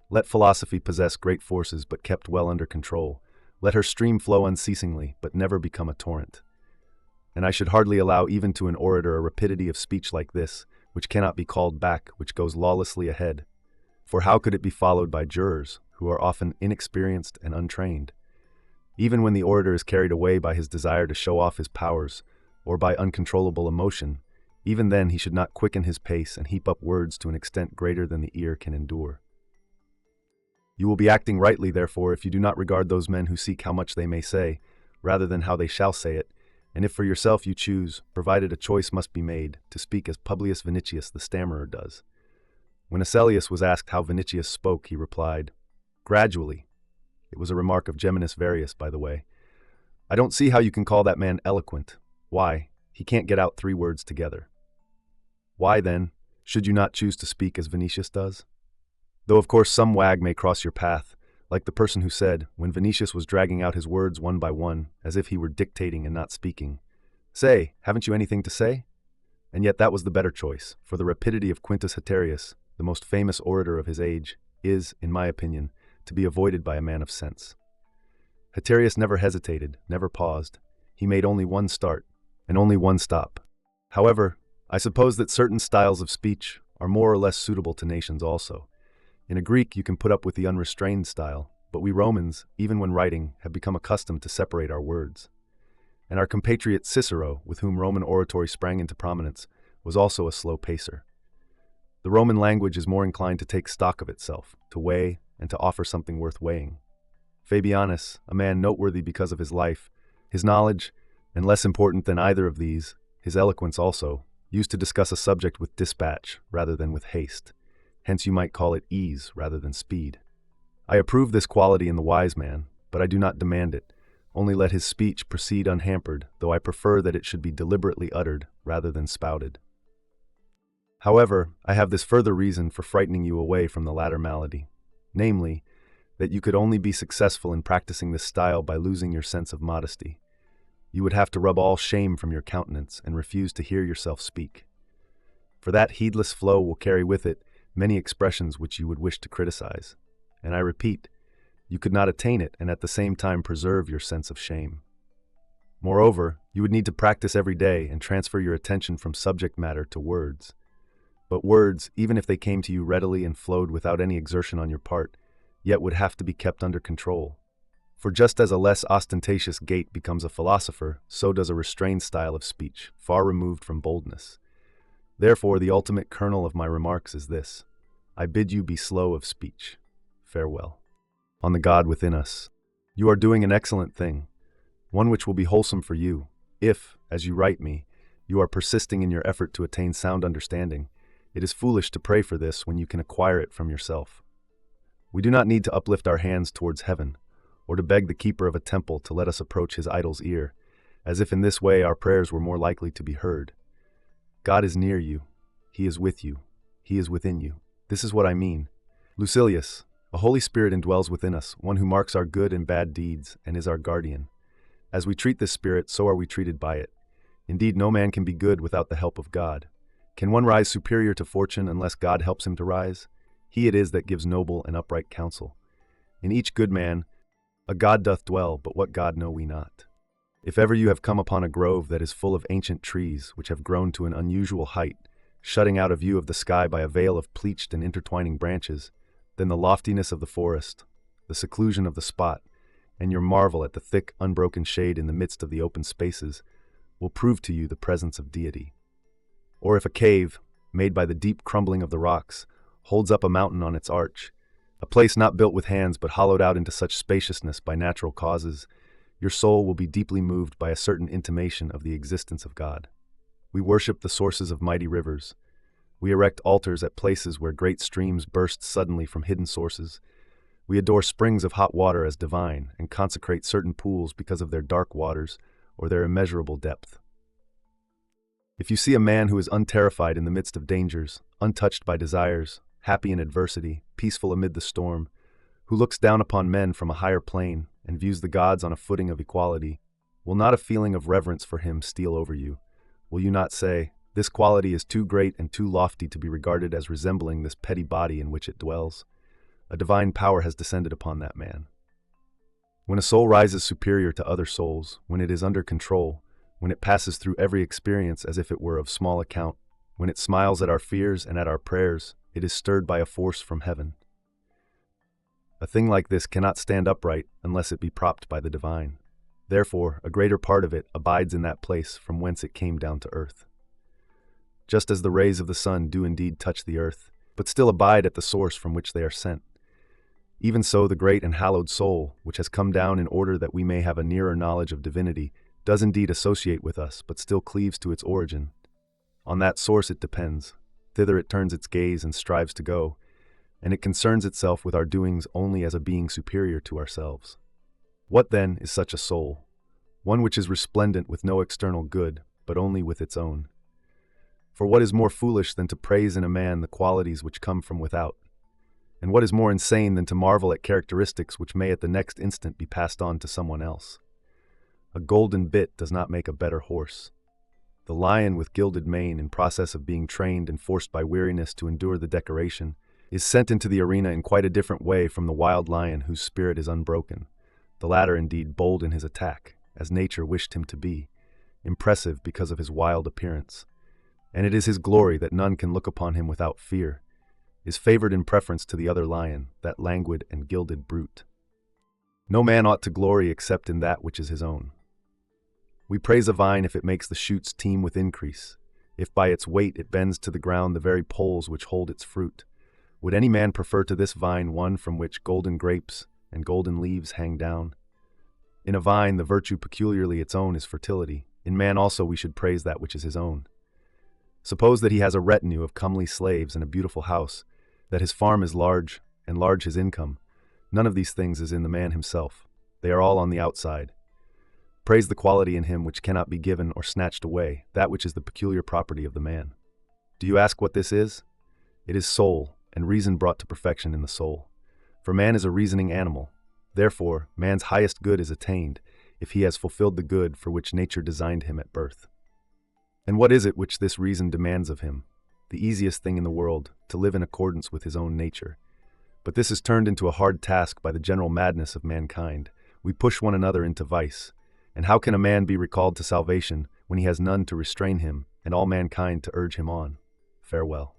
Let philosophy possess great forces but kept well under control. Let her stream flow unceasingly, but never become a torrent. And I should hardly allow even to an orator a rapidity of speech like this, which cannot be called back, which goes lawlessly ahead. For how could it be followed by jurors, who are often inexperienced and untrained? Even when the orator is carried away by his desire to show off his powers, or by uncontrollable emotion, even then he should not quicken his pace and heap up words to an extent greater than the ear can endure. You will be acting rightly, therefore, if you do not regard those men who seek how much they may say, rather than how they shall say it, and if for yourself you choose, provided a choice must be made, to speak as Publius Vinicius the stammerer does. When Asellius was asked how Vinicius spoke, he replied, "Gradually." It was a remark of Geminus Varius, by the way. I don't see how you can call that man eloquent. Why? He can't get out 3 words together. Why, then, should you not choose to speak as Vinicius does? Though of course some wag may cross your path, like the person who said, when Vinicius was dragging out his words one by one, as if he were dictating and not speaking, "Say, haven't you anything to say?" And yet that was the better choice, for the rapidity of Quintus Haterius, the most famous orator of his age, is, in my opinion, to be avoided by a man of sense. Haterius never hesitated, never paused. He made only one start, and only one stop. However, I suppose that certain styles of speech are more or less suitable to nations also. In a Greek you can put up with the unrestrained style, but we Romans, even when writing, have become accustomed to separate our words. And our compatriot Cicero, with whom Roman oratory sprang into prominence, was also a slow pacer. The Roman language is more inclined to take stock of itself, to weigh, and to offer something worth weighing. Fabianus, a man noteworthy because of his life, his knowledge, and less important than either of these, his eloquence also, used to discuss a subject with dispatch rather than with haste. Hence you might call it ease rather than speed. I approve this quality in the wise man, but I do not demand it. Only let his speech proceed unhampered, though I prefer that it should be deliberately uttered rather than spouted. However, I have this further reason for frightening you away from the latter malady, namely, that you could only be successful in practicing this style by losing your sense of modesty. You would have to rub all shame from your countenance and refuse to hear yourself speak. For that heedless flow will carry with it many expressions which you would wish to criticize. And I repeat, you could not attain it and at the same time preserve your sense of shame. Moreover, you would need to practice every day and transfer your attention from subject matter to words. But words, even if they came to you readily and flowed without any exertion on your part, yet would have to be kept under control. For just as a less ostentatious gait becomes a philosopher, so does a restrained style of speech, far removed from boldness. Therefore, the ultimate kernel of my remarks is this: I bid you be slow of speech. Farewell. On the God within us. You are doing an excellent thing, one which will be wholesome for you, if, as you write me, you are persisting in your effort to attain sound understanding. It is foolish to pray for this when you can acquire it from yourself. We do not need to uplift our hands towards heaven, or to beg the keeper of a temple to let us approach his idol's ear, as if in this way our prayers were more likely to be heard. God is near you. He is with you. He is within you. This is what I mean. Lucilius, a Holy Spirit indwells within us, one who marks our good and bad deeds and is our guardian. As we treat this Spirit, so are we treated by it. Indeed, no man can be good without the help of God. Can one rise superior to fortune unless God helps him to rise? He it is that gives noble and upright counsel. In each good man, a God doth dwell, but what God know we not. If ever you have come upon a grove that is full of ancient trees, which have grown to an unusual height, shutting out a view of the sky by a veil of pleached and intertwining branches, then the loftiness of the forest, the seclusion of the spot, and your marvel at the thick, unbroken shade in the midst of the open spaces, will prove to you the presence of deity. Or if a cave, made by the deep crumbling of the rocks, holds up a mountain on its arch, a place not built with hands but hollowed out into such spaciousness by natural causes, your soul will be deeply moved by a certain intimation of the existence of God. We worship the sources of mighty rivers. We erect altars at places where great streams burst suddenly from hidden sources. We adore springs of hot water as divine and consecrate certain pools because of their dark waters or their immeasurable depth. If you see a man who is unterrified in the midst of dangers, untouched by desires, happy in adversity, peaceful amid the storm, who looks down upon men from a higher plane and views the gods on a footing of equality, will not a feeling of reverence for him steal over you? Will you not say, this quality is too great and too lofty to be regarded as resembling this petty body in which it dwells? A divine power has descended upon that man. When a soul rises superior to other souls, when it is under control, when it passes through every experience as if it were of small account, when it smiles at our fears and at our prayers, it is stirred by a force from heaven. A thing like this cannot stand upright unless it be propped by the divine. Therefore, a greater part of it abides in that place from whence it came down to earth. Just as the rays of the sun do indeed touch the earth, but still abide at the source from which they are sent, even so the great and hallowed soul, which has come down in order that we may have a nearer knowledge of divinity, does indeed associate with us, but still cleaves to its origin. On that source it depends. Thither it turns its gaze and strives to go, and it concerns itself with our doings only as a being superior to ourselves. What then is such a soul? One which is resplendent with no external good, but only with its own. For what is more foolish than to praise in a man the qualities which come from without? And what is more insane than to marvel at characteristics which may at the next instant be passed on to someone else? A golden bit does not make a better horse. The lion with gilded mane, in process of being trained and forced by weariness to endure the decoration, is sent into the arena in quite a different way from the wild lion whose spirit is unbroken, the latter indeed bold in his attack, as nature wished him to be, impressive because of his wild appearance. And it is his glory that none can look upon him without fear, is favored in preference to the other lion, that languid and gilded brute. No man ought to glory except in that which is his own. We praise a vine if it makes the shoots teem with increase, if by its weight it bends to the ground the very poles which hold its fruit. Would any man prefer to this vine one from which golden grapes and golden leaves hang down? In a vine, the virtue peculiarly its own is fertility. In man also we should praise that which is his own. Suppose that he has a retinue of comely slaves and a beautiful house, that his farm is large, and large his income. None of these things is in the man himself. They are all on the outside. Praise the quality in him which cannot be given or snatched away, that which is the peculiar property of the man. Do you ask what this is? It is soul, and reason brought to perfection in the soul. For man is a reasoning animal. Therefore, man's highest good is attained, if he has fulfilled the good for which nature designed him at birth. And what is it which this reason demands of him? The easiest thing in the world, to live in accordance with his own nature. But this is turned into a hard task by the general madness of mankind. We push one another into vice. And how can a man be recalled to salvation when he has none to restrain him and all mankind to urge him on? Farewell.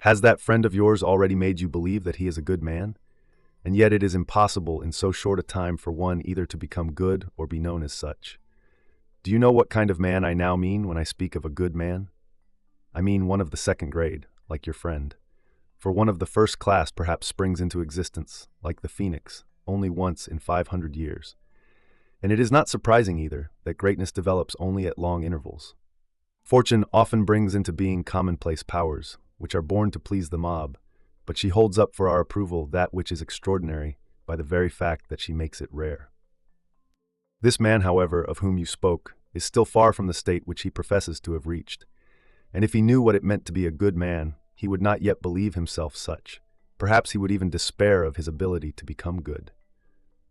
Has that friend of yours already made you believe that he is a good man? And yet it is impossible in so short a time for one either to become good or be known as such. Do you know what kind of man I now mean when I speak of a good man? I mean one of the second grade, like your friend. For one of the first class perhaps springs into existence, like the phoenix, only once in 500 years. And it is not surprising either that greatness develops only at long intervals. Fortune often brings into being commonplace powers, which are born to please the mob, but she holds up for our approval that which is extraordinary by the very fact that she makes it rare. This man, however, of whom you spoke, is still far from the state which he professes to have reached, and if he knew what it meant to be a good man, he would not yet believe himself such. Perhaps he would even despair of his ability to become good.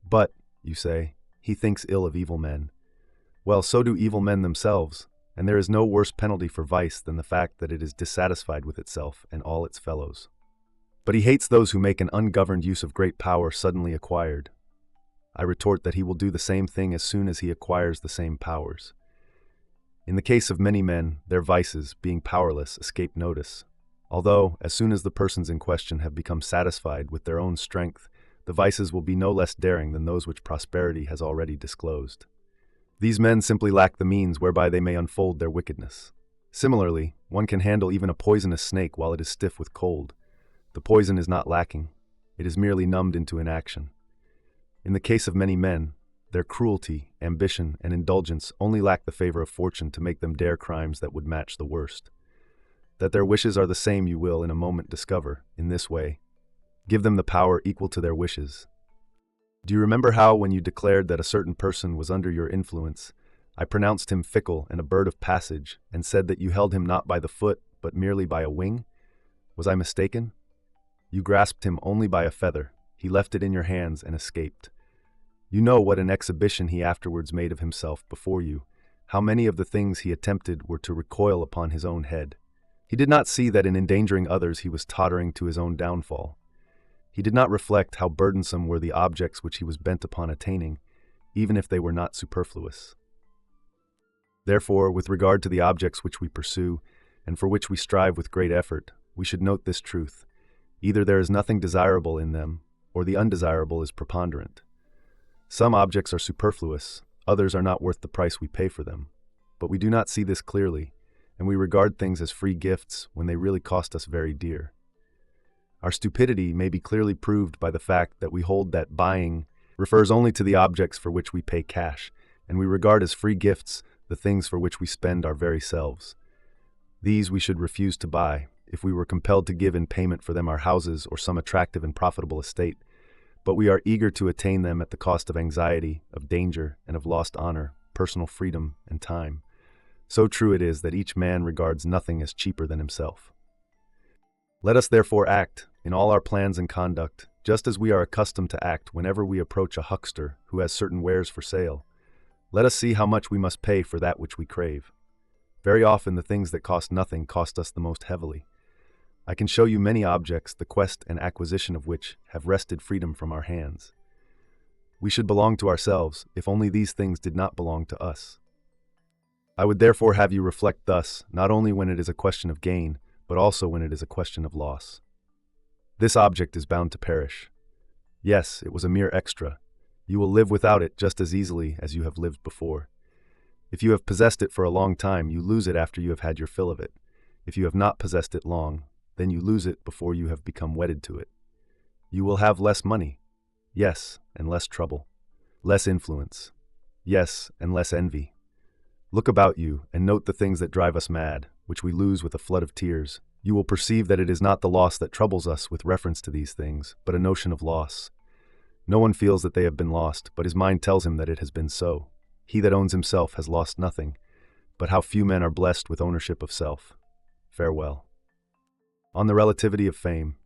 But, you say, he thinks ill of evil men. Well, so do evil men themselves, and there is no worse penalty for vice than the fact that it is dissatisfied with itself and all its fellows. But he hates those who make an ungoverned use of great power suddenly acquired. I retort that he will do the same thing as soon as he acquires the same powers. In the case of many men, their vices, being powerless, escape notice, although, as soon as the persons in question have become satisfied with their own strength, the vices will be no less daring than those which prosperity has already disclosed. These men simply lack the means whereby they may unfold their wickedness. Similarly, one can handle even a poisonous snake while it is stiff with cold. The poison is not lacking. It is merely numbed into inaction. In the case of many men, their cruelty, ambition, and indulgence only lack the favor of fortune to make them dare crimes that would match the worst. That their wishes are the same you will in a moment discover, in this way. Give them the power equal to their wishes. Do you remember how, when you declared that a certain person was under your influence, I pronounced him fickle and a bird of passage, and said that you held him not by the foot, but merely by a wing? Was I mistaken? You grasped him only by a feather. He left it in your hands and escaped. You know what an exhibition he afterwards made of himself before you, how many of the things he attempted were to recoil upon his own head. He did not see that in endangering others he was tottering to his own downfall. He did not reflect how burdensome were the objects which he was bent upon attaining, even if they were not superfluous. Therefore, with regard to the objects which we pursue, and for which we strive with great effort, we should note this truth: either there is nothing desirable in them, or the undesirable is preponderant. Some objects are superfluous, others are not worth the price we pay for them. But we do not see this clearly, and we regard things as free gifts when they really cost us very dear. Our stupidity may be clearly proved by the fact that we hold that buying refers only to the objects for which we pay cash, and we regard as free gifts the things for which we spend our very selves. These we should refuse to buy, if we were compelled to give in payment for them our houses or some attractive and profitable estate, but we are eager to attain them at the cost of anxiety, of danger, and of lost honor, personal freedom, and time. So true it is that each man regards nothing as cheaper than himself. Let us therefore act, in all our plans and conduct, just as we are accustomed to act whenever we approach a huckster who has certain wares for sale. Let us see how much we must pay for that which we crave. Very often the things that cost nothing cost us the most heavily. I can show you many objects the quest and acquisition of which have wrested freedom from our hands. We should belong to ourselves, if only these things did not belong to us. I would therefore have you reflect thus, not only when it is a question of gain, but also when it is a question of loss. This object is bound to perish. Yes, it was a mere extra. You will live without it just as easily as you have lived before. If you have possessed it for a long time, you lose it after you have had your fill of it. If you have not possessed it long, then you lose it before you have become wedded to it. You will have less money, yes, and less trouble. Less influence, yes, and less envy. Look about you and note the things that drive us mad, which we lose with a flood of tears. You will perceive that it is not the loss that troubles us with reference to these things, but a notion of loss. No one feels that they have been lost, but his mind tells him that it has been so. He that owns himself has lost nothing, but how few men are blessed with ownership of self. Farewell. On the relativity of fame,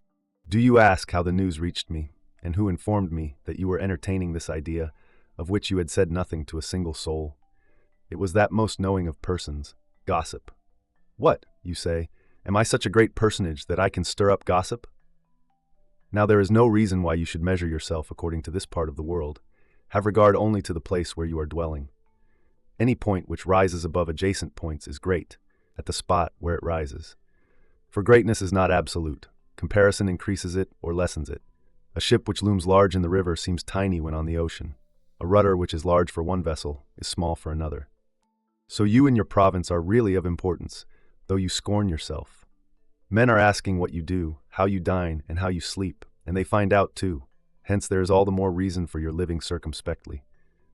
do you ask how the news reached me, and who informed me that you were entertaining this idea, of which you had said nothing to a single soul? It was that most knowing of persons, gossip. What, you say, am I such a great personage that I can stir up gossip? Now there is no reason why you should measure yourself according to this part of the world. Have regard only to the place where you are dwelling. Any point which rises above adjacent points is great, at the spot where it rises. For greatness is not absolute. Comparison increases it or lessens it. A ship which looms large in the river seems tiny when on the ocean. A rudder which is large for one vessel is small for another. So you and your province are really of importance, though you scorn yourself. Men are asking what you do, how you dine, and how you sleep, and they find out too. Hence there is all the more reason for your living circumspectly.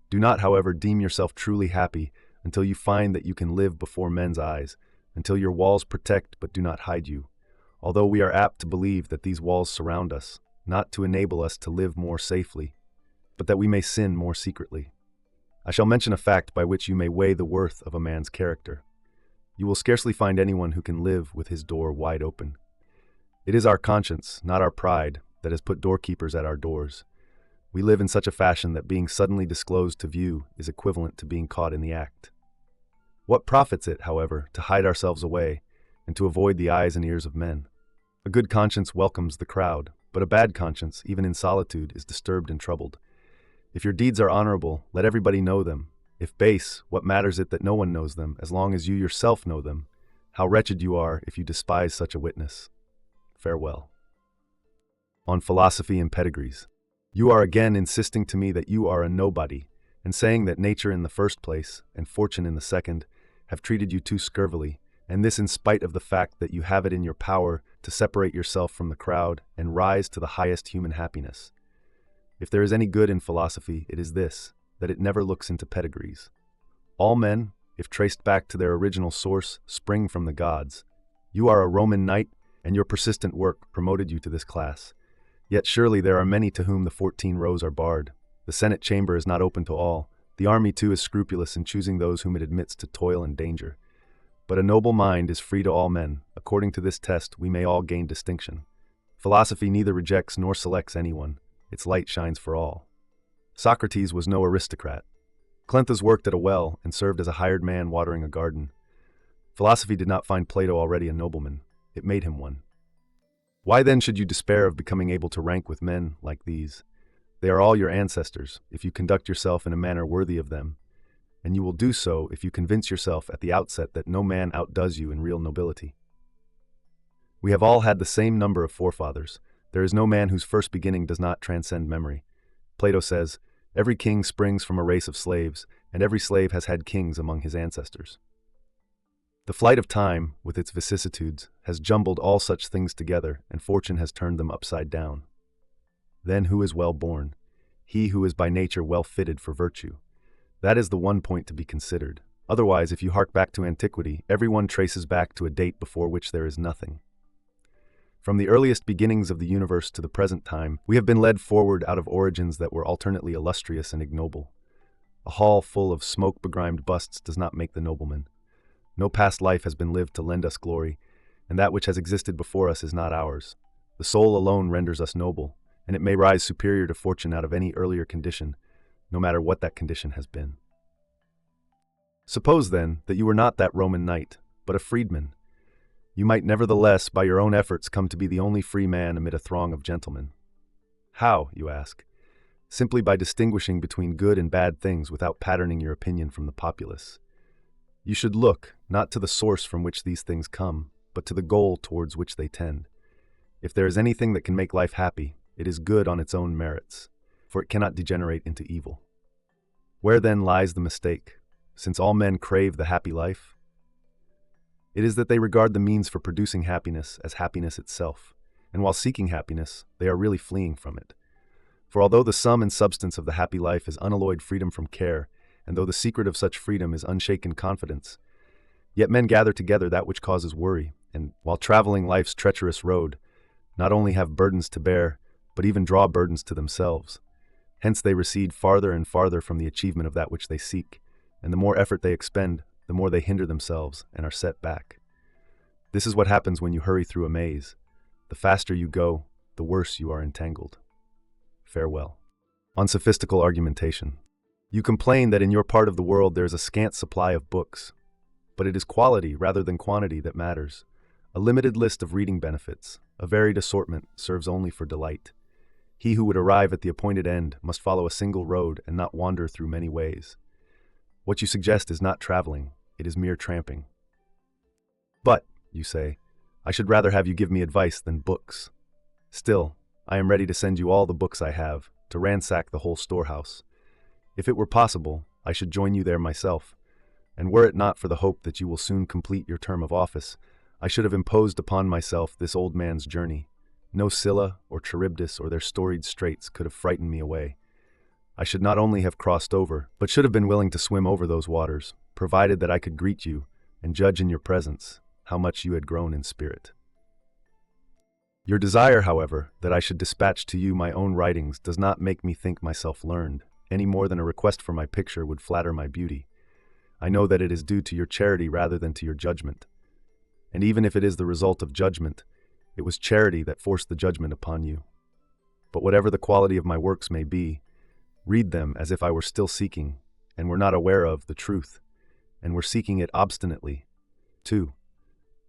Do not, however, deem yourself truly happy until you find that you can live before men's eyes, until your walls protect but do not hide you, although we are apt to believe that these walls surround us, not to enable us to live more safely, but that we may sin more secretly. I shall mention a fact by which you may weigh the worth of a man's character. You will scarcely find anyone who can live with his door wide open. It is our conscience, not our pride, that has put doorkeepers at our doors. We live in such a fashion that being suddenly disclosed to view is equivalent to being caught in the act. What profits it, however, to hide ourselves away and to avoid the eyes and ears of men? A good conscience welcomes the crowd, but a bad conscience, even in solitude, is disturbed and troubled. If your deeds are honorable, let everybody know them. If base, what matters it that no one knows them, as long as you yourself know them? How wretched you are if you despise such a witness. Farewell. On philosophy and pedigrees. You are again insisting to me that you are a nobody, and saying that nature in the first place, and fortune in the second, have treated you too scurvily, and this in spite of the fact that you have it in your power to separate yourself from the crowd and rise to the highest human happiness. If there is any good in philosophy, it is this, that it never looks into pedigrees. All men, if traced back to their original source, spring from the gods. You are a Roman knight, and your persistent work promoted you to this class. Yet surely there are many to whom the 14 rows are barred. The Senate chamber is not open to all. The army too is scrupulous in choosing those whom it admits to toil and danger. But a noble mind is free to all men. According to this test, we may all gain distinction. Philosophy neither rejects nor selects anyone. Its light shines for all. Socrates was no aristocrat. Cleanthes worked at a well and served as a hired man watering a garden. Philosophy did not find Plato already a nobleman. It made him one. Why then should you despair of becoming able to rank with men like these? They are all your ancestors, if you conduct yourself in a manner worthy of them, and you will do so if you convince yourself at the outset that no man outdoes you in real nobility. We have all had the same number of forefathers. There is no man whose first beginning does not transcend memory. Plato says, every king springs from a race of slaves, and every slave has had kings among his ancestors. The flight of time, with its vicissitudes, has jumbled all such things together, and fortune has turned them upside down. Then who is well born? He who is by nature well fitted for virtue. That is the one point to be considered. Otherwise, if you hark back to antiquity, everyone traces back to a date before which there is nothing. From the earliest beginnings of the universe to the present time, we have been led forward out of origins that were alternately illustrious and ignoble. A hall full of smoke-begrimed busts does not make the nobleman. No past life has been lived to lend us glory, and that which has existed before us is not ours. The soul alone renders us noble, and it may rise superior to fortune out of any earlier condition, no matter what that condition has been. Suppose, then, that you were not that Roman knight, but a freedman. You might nevertheless, by your own efforts, come to be the only free man amid a throng of gentlemen. How, you ask? Simply by distinguishing between good and bad things without patterning your opinion from the populace. You should look, not to the source from which these things come, but to the goal towards which they tend. If there is anything that can make life happy, it is good on its own merits, for it cannot degenerate into evil. Where then lies the mistake? since all men crave the happy life? It is that they regard the means for producing happiness as happiness itself, and while seeking happiness, they are really fleeing from it. For although the sum and substance of the happy life is unalloyed freedom from care, and though the secret of such freedom is unshaken confidence, yet men gather together that which causes worry, and, while traveling life's treacherous road, not only have burdens to bear, but even draw burdens to themselves. Hence they recede farther and farther from the achievement of that which they seek, and the more effort they expend, the more they hinder themselves and are set back. This is what happens when you hurry through a maze. The faster you go, the worse you are entangled. Farewell. On sophistical argumentation. You complain that in your part of the world there is a scant supply of books, but it is quality rather than quantity that matters. A limited list of reading benefits, a varied assortment, serves only for delight. He who would arrive at the appointed end must follow a single road and not wander through many ways. What you suggest is not traveling, it is mere tramping. But, you say, I should rather have you give me advice than books. Still, I am ready to send you all the books I have, to ransack the whole storehouse. If it were possible, I should join you there myself, and were it not for the hope that you will soon complete your term of office, I should have imposed upon myself this old man's journey. No Scylla or Charybdis or their storied straits could have frightened me away. I should not only have crossed over, but should have been willing to swim over those waters, provided that I could greet you and judge in your presence how much you had grown in spirit. Your desire, however, that I should dispatch to you my own writings does not make me think myself learned, any more than a request for my picture would flatter my beauty. I know that it is due to your charity rather than to your judgment. And even if it is the result of judgment, it was charity that forced the judgment upon you. But whatever the quality of my works may be, read them as if I were still seeking, and were not aware of, the truth, and were seeking it obstinately. 2.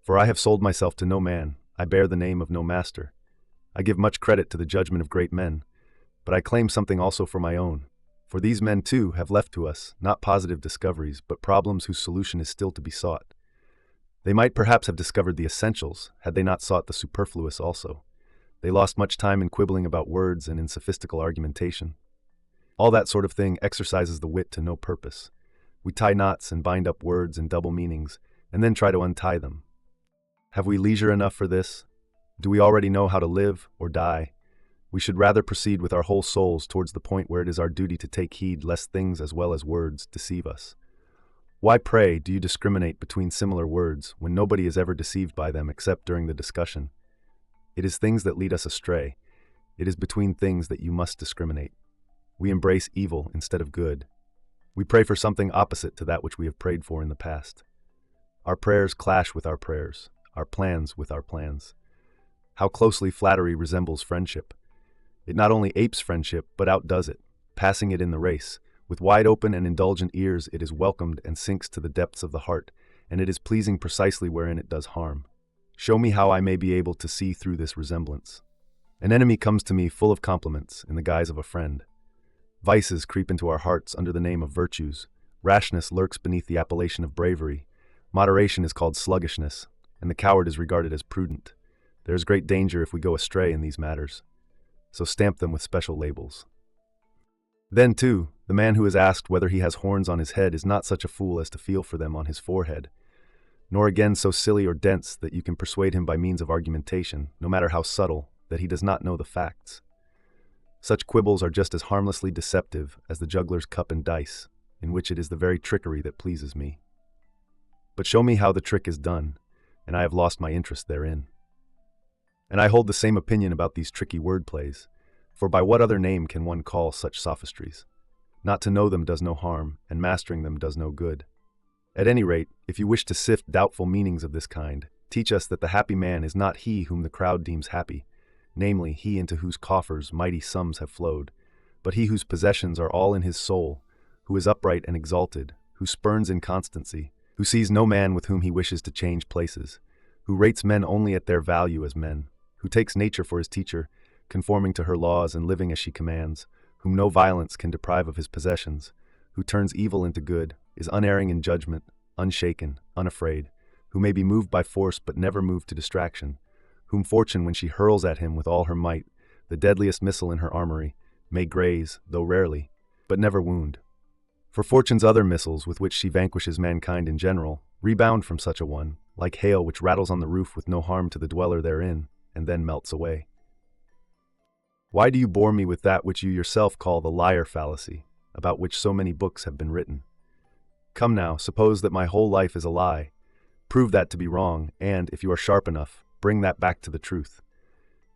For I have sold myself to no man, I bear the name of no master. I give much credit to the judgment of great men, but I claim something also for my own. For these men, too, have left to us, not positive discoveries, but problems whose solution is still to be sought. They might perhaps have discovered the essentials, had they not sought the superfluous also. They lost much time in quibbling about words and in sophistical argumentation. All that sort of thing exercises the wit to no purpose. We tie knots and bind up words and double meanings, and then try to untie them. Have we leisure enough for this? Do we already know how to live or die? We should rather proceed with our whole souls towards the point where it is our duty to take heed lest things as well as words deceive us. Why, pray, do you discriminate between similar words when nobody is ever deceived by them except during the discussion? It is things that lead us astray. It is between things that you must discriminate. We embrace evil instead of good. We pray for something opposite to that which we have prayed for in the past. Our prayers clash with our prayers, our plans with our plans. How closely flattery resembles friendship. It not only apes friendship, but outdoes it, passing it in the race. With wide open and indulgent ears it is welcomed and sinks to the depths of the heart, and it is pleasing precisely wherein it does harm. Show me how I may be able to see through this resemblance. An enemy comes to me full of compliments in the guise of a friend. Vices creep into our hearts under the name of virtues. Rashness lurks beneath the appellation of bravery. Moderation is called sluggishness, and the coward is regarded as prudent. There is great danger if we go astray in these matters, so stamp them with special labels. Then, too, the man who is asked whether he has horns on his head is not such a fool as to feel for them on his forehead, nor again so silly or dense that you can persuade him by means of argumentation, no matter how subtle, that he does not know the facts. Such quibbles are just as harmlessly deceptive as the juggler's cup and dice, in which it is the very trickery that pleases me. But show me how the trick is done, and I have lost my interest therein. And I hold the same opinion about these tricky word-plays, for by what other name can one call such sophistries? Not to know them does no harm, and mastering them does no good. At any rate, if you wish to sift doubtful meanings of this kind, teach us that the happy man is not he whom the crowd deems happy, namely, he into whose coffers mighty sums have flowed, but he whose possessions are all in his soul, who is upright and exalted, who spurns inconstancy, who sees no man with whom he wishes to change places, who rates men only at their value as men, who takes nature for his teacher, conforming to her laws and living as she commands, whom no violence can deprive of his possessions, who turns evil into good, is unerring in judgment, unshaken, unafraid, who may be moved by force but never moved to distraction, whom fortune, when she hurls at him with all her might, the deadliest missile in her armory, may graze, though rarely, but never wound. For fortune's other missiles with which she vanquishes mankind in general rebound from such a one, like hail which rattles on the roof with no harm to the dweller therein, and then melts away. Why do you bore me with that which you yourself call the liar fallacy, about which so many books have been written? Come now, suppose that my whole life is a lie. Prove that to be wrong, and, if you are sharp enough, bring that back to the truth.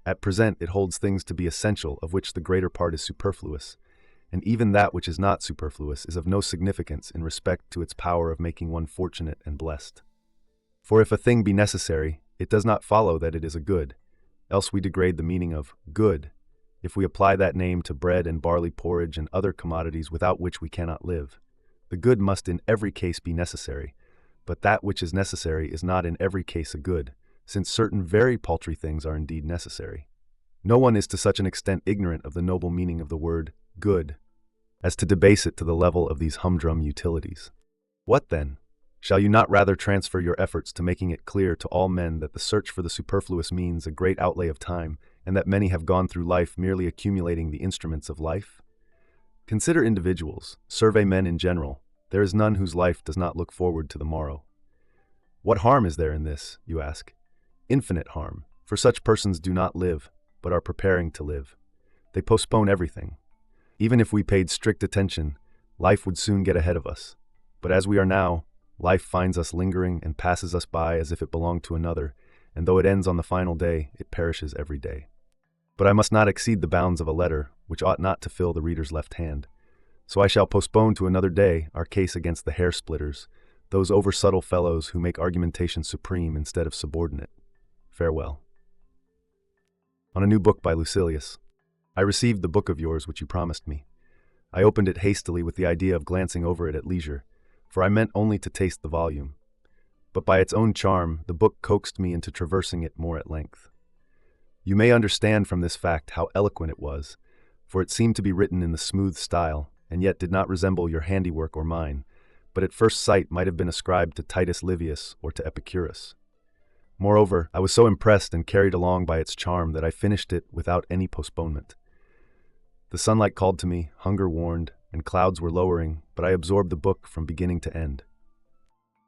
At present it holds things to be essential of which the greater part is superfluous, and even that which is not superfluous is of no significance in respect to its power of making one fortunate and blessed. For if a thing be necessary, it does not follow that it is a good, else we degrade the meaning of good, if we apply that name to bread and barley porridge and other commodities without which we cannot live. The good must in every case be necessary, but that which is necessary is not in every case a good, since certain very paltry things are indeed necessary. No one is to such an extent ignorant of the noble meaning of the word good, as to debase it to the level of these humdrum utilities. What then? Shall you not rather transfer your efforts to making it clear to all men that the search for the superfluous means a great outlay of time, and that many have gone through life merely accumulating the instruments of life? Consider individuals, survey men in general. There is none whose life does not look forward to the morrow. What harm is there in this, you ask? Infinite harm, for such persons do not live, but are preparing to live. They postpone everything. Even if we paid strict attention, life would soon get ahead of us. But as we are now, life finds us lingering and passes us by as if it belonged to another, and though it ends on the final day, it perishes every day. But I must not exceed the bounds of a letter, which ought not to fill the reader's left hand. So I shall postpone to another day our case against the hair-splitters, those over-subtle fellows who make argumentation supreme instead of subordinate. Farewell. On a new book by Lucius. I received the book of yours which you promised me. I opened it hastily with the idea of glancing over it at leisure, for I meant only to taste the volume. But by its own charm, the book coaxed me into traversing it more at length. You may understand from this fact how eloquent it was, for it seemed to be written in the smooth style, and yet did not resemble your handiwork or mine, but at first sight might have been ascribed to Titus Livius or to Epicurus. Moreover, I was so impressed and carried along by its charm that I finished it without any postponement. The sunlight called to me, hunger warned, and clouds were lowering, but I absorbed the book from beginning to end.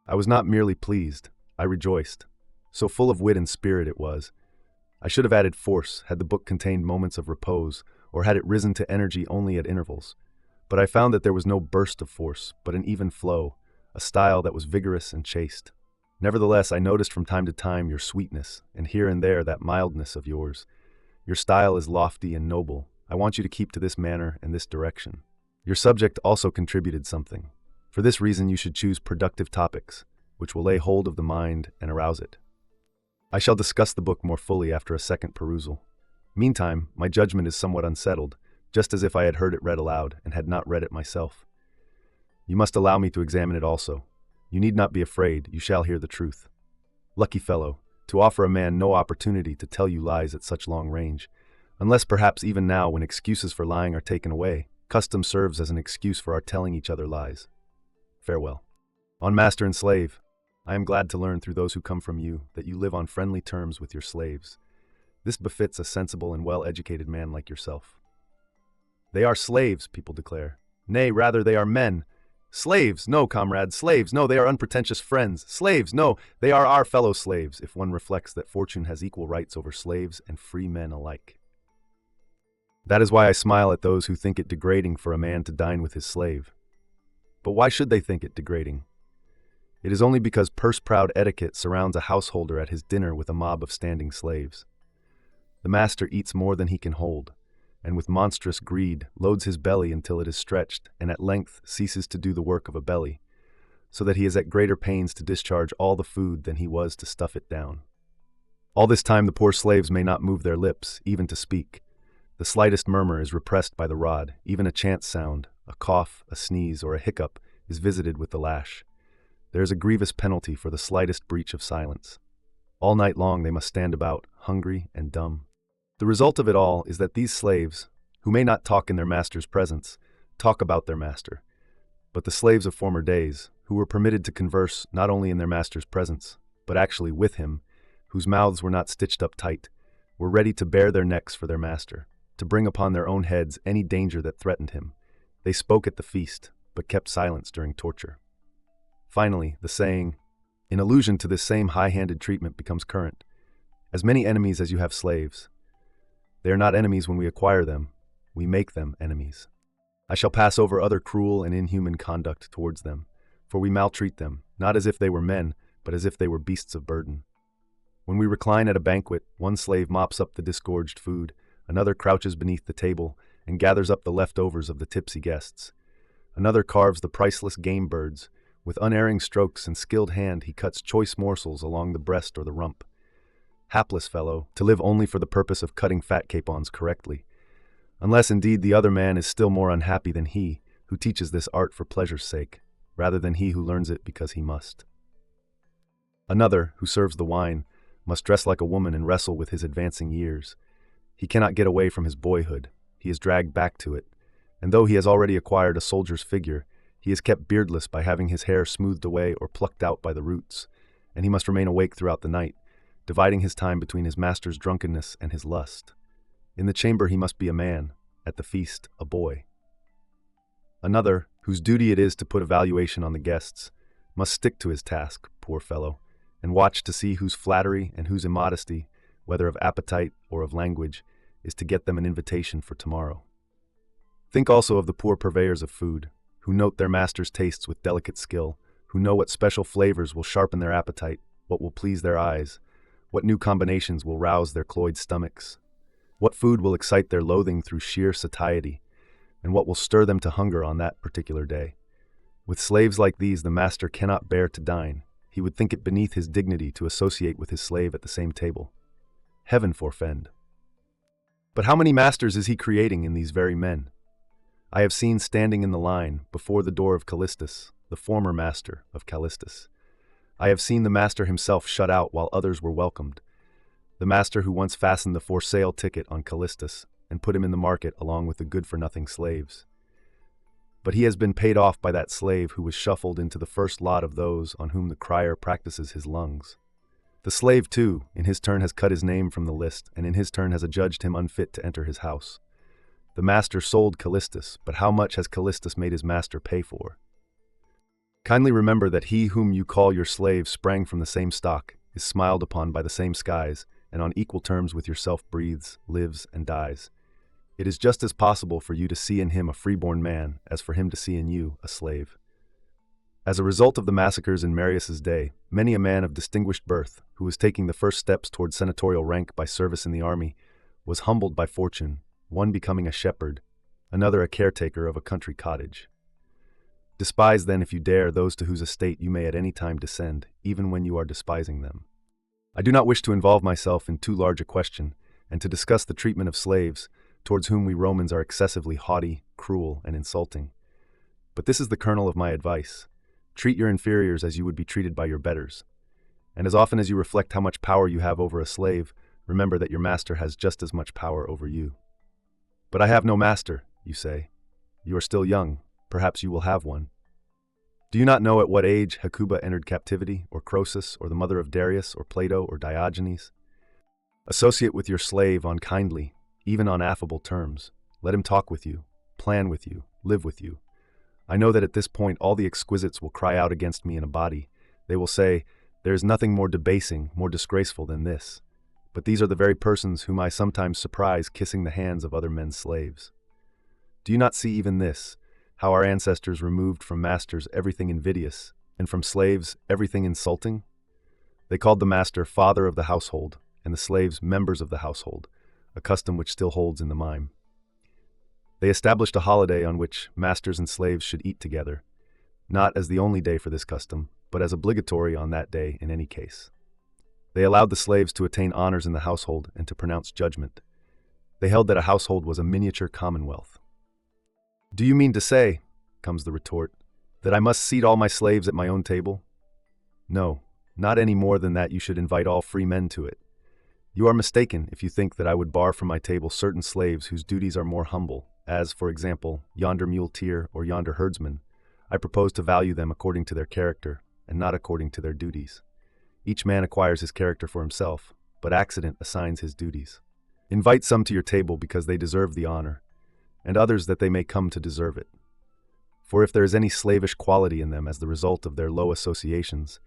I was not merely pleased, I rejoiced. So full of wit and spirit it was. I should have added force had the book contained moments of repose, or had it risen to energy only at intervals. But I found that there was no burst of force, but an even flow, a style that was vigorous and chaste. Nevertheless, I noticed from time to time your sweetness, and here and there that mildness of yours. Your style is lofty and noble. I want you to keep to this manner and this direction. Your subject also contributed something. For this reason you should choose productive topics, which will lay hold of the mind and arouse it. I shall discuss the book more fully after a second perusal. Meantime, my judgment is somewhat unsettled, just as if I had heard it read aloud and had not read it myself. You must allow me to examine it also. You need not be afraid, you shall hear the truth. Lucky fellow, to offer a man no opportunity to tell you lies at such long range, unless perhaps even now when excuses for lying are taken away, custom serves as an excuse for our telling each other lies. Farewell. On master and slave, I am glad to learn through those who come from you that you live on friendly terms with your slaves. This befits a sensible and well-educated man like yourself. They are slaves, people declare. Nay, rather they are men. Slaves, no, comrades, slaves, no, they are unpretentious friends. Slaves, no, they are our fellow slaves, if one reflects that fortune has equal rights over slaves and free men alike. That is why I smile at those who think it degrading for a man to dine with his slave. But why should they think it degrading? It is only because purse-proud etiquette surrounds a householder at his dinner with a mob of standing slaves. The master eats more than he can hold, and with monstrous greed loads his belly until it is stretched, and at length ceases to do the work of a belly, so that he is at greater pains to discharge all the food than he was to stuff it down. All this time the poor slaves may not move their lips, even to speak. The slightest murmur is repressed by the rod, even a chance sound, a cough, a sneeze, or a hiccup is visited with the lash. There is a grievous penalty for the slightest breach of silence. All night long they must stand about, hungry and dumb. The result of it all is that these slaves, who may not talk in their master's presence, talk about their master. But the slaves of former days, who were permitted to converse not only in their master's presence, but actually with him, whose mouths were not stitched up tight, were ready to bare their necks for their master, to bring upon their own heads any danger that threatened him. They spoke at the feast, but kept silence during torture. Finally, the saying, in allusion to this same high-handed treatment, becomes current. As many enemies as you have slaves. They are not enemies when we acquire them. We make them enemies. I shall pass over other cruel and inhuman conduct towards them, for we maltreat them, not as if they were men, but as if they were beasts of burden. When we recline at a banquet, one slave mops up the disgorged food, another crouches beneath the table and gathers up the leftovers of the tipsy guests. Another carves the priceless game birds. With unerring strokes and skilled hand, he cuts choice morsels along the breast or the rump. Hapless fellow, to live only for the purpose of cutting fat capons correctly, unless indeed the other man is still more unhappy than he, who teaches this art for pleasure's sake, rather than he who learns it because he must. Another, who serves the wine, must dress like a woman and wrestle with his advancing years. He cannot get away from his boyhood. He is dragged back to it, and though he has already acquired a soldier's figure, he is kept beardless by having his hair smoothed away or plucked out by the roots, and he must remain awake throughout the night, dividing his time between his master's drunkenness and his lust. In the chamber he must be a man, at the feast a boy. Another, whose duty it is to put a valuation on the guests, must stick to his task, poor fellow, and watch to see whose flattery and whose immodesty, whether of appetite or of language, is to get them an invitation for tomorrow. Think also of the poor purveyors of food, who note their master's tastes with delicate skill, who know what special flavors will sharpen their appetite, what will please their eyes, what new combinations will rouse their cloyed stomachs, what food will excite their loathing through sheer satiety, and what will stir them to hunger on that particular day. With slaves like these, the master cannot bear to dine. He would think it beneath his dignity to associate with his slave at the same table. Heaven forfend. But how many masters is he creating in these very men? I have seen standing in the line before the door of Callistus, the former master of Callistus. I have seen the master himself shut out while others were welcomed, the master who once fastened the for sale ticket on Callistus and put him in the market along with the good-for-nothing slaves. But he has been paid off by that slave who was shuffled into the first lot of those on whom the crier practices his lungs. The slave, too, in his turn has cut his name from the list, and in his turn has adjudged him unfit to enter his house. The master sold Callistus, but how much has Callistus made his master pay for? Kindly remember that he whom you call your slave sprang from the same stock, is smiled upon by the same skies, and on equal terms with yourself breathes, lives, and dies. It is just as possible for you to see in him a freeborn man as for him to see in you a slave. As a result of the massacres in Marius's day, many a man of distinguished birth, who was taking the first steps toward senatorial rank by service in the army, was humbled by fortune, one becoming a shepherd, another a caretaker of a country cottage. Despise then, if you dare, those to whose estate you may at any time descend, even when you are despising them. I do not wish to involve myself in too large a question, and to discuss the treatment of slaves, towards whom we Romans are excessively haughty, cruel, and insulting. But this is the kernel of my advice. Treat your inferiors as you would be treated by your betters. And as often as you reflect how much power you have over a slave, remember that your master has just as much power over you. But I have no master, you say. You are still young. Perhaps you will have one. Do you not know at what age Hecuba entered captivity, or Croesus, or the mother of Darius, or Plato, or Diogenes? Associate with your slave on kindly, even on affable terms. Let him talk with you, plan with you, live with you. I know that at this point all the exquisites will cry out against me in a body. They will say, there is nothing more debasing, more disgraceful than this. But these are the very persons whom I sometimes surprise kissing the hands of other men's slaves. Do you not see even this, how our ancestors removed from masters everything invidious, and from slaves everything insulting? They called the master father of the household, and the slaves members of the household, a custom which still holds in the mime. They established a holiday on which masters and slaves should eat together, not as the only day for this custom, but as obligatory on that day in any case. They allowed the slaves to attain honors in the household and to pronounce judgment. They held that a household was a miniature commonwealth. Do you mean to say, comes the retort, that I must seat all my slaves at my own table? No, not any more than that you should invite all free men to it. You are mistaken if you think that I would bar from my table certain slaves whose duties are more humble, as, for example, yonder muleteer or yonder herdsman. I propose to value them according to their character, and not according to their duties. Each man acquires his character for himself, but accident assigns his duties. Invite some to your table because they deserve the honor, and others that they may come to deserve it. For if there is any slavish quality in them as the result of their low associations,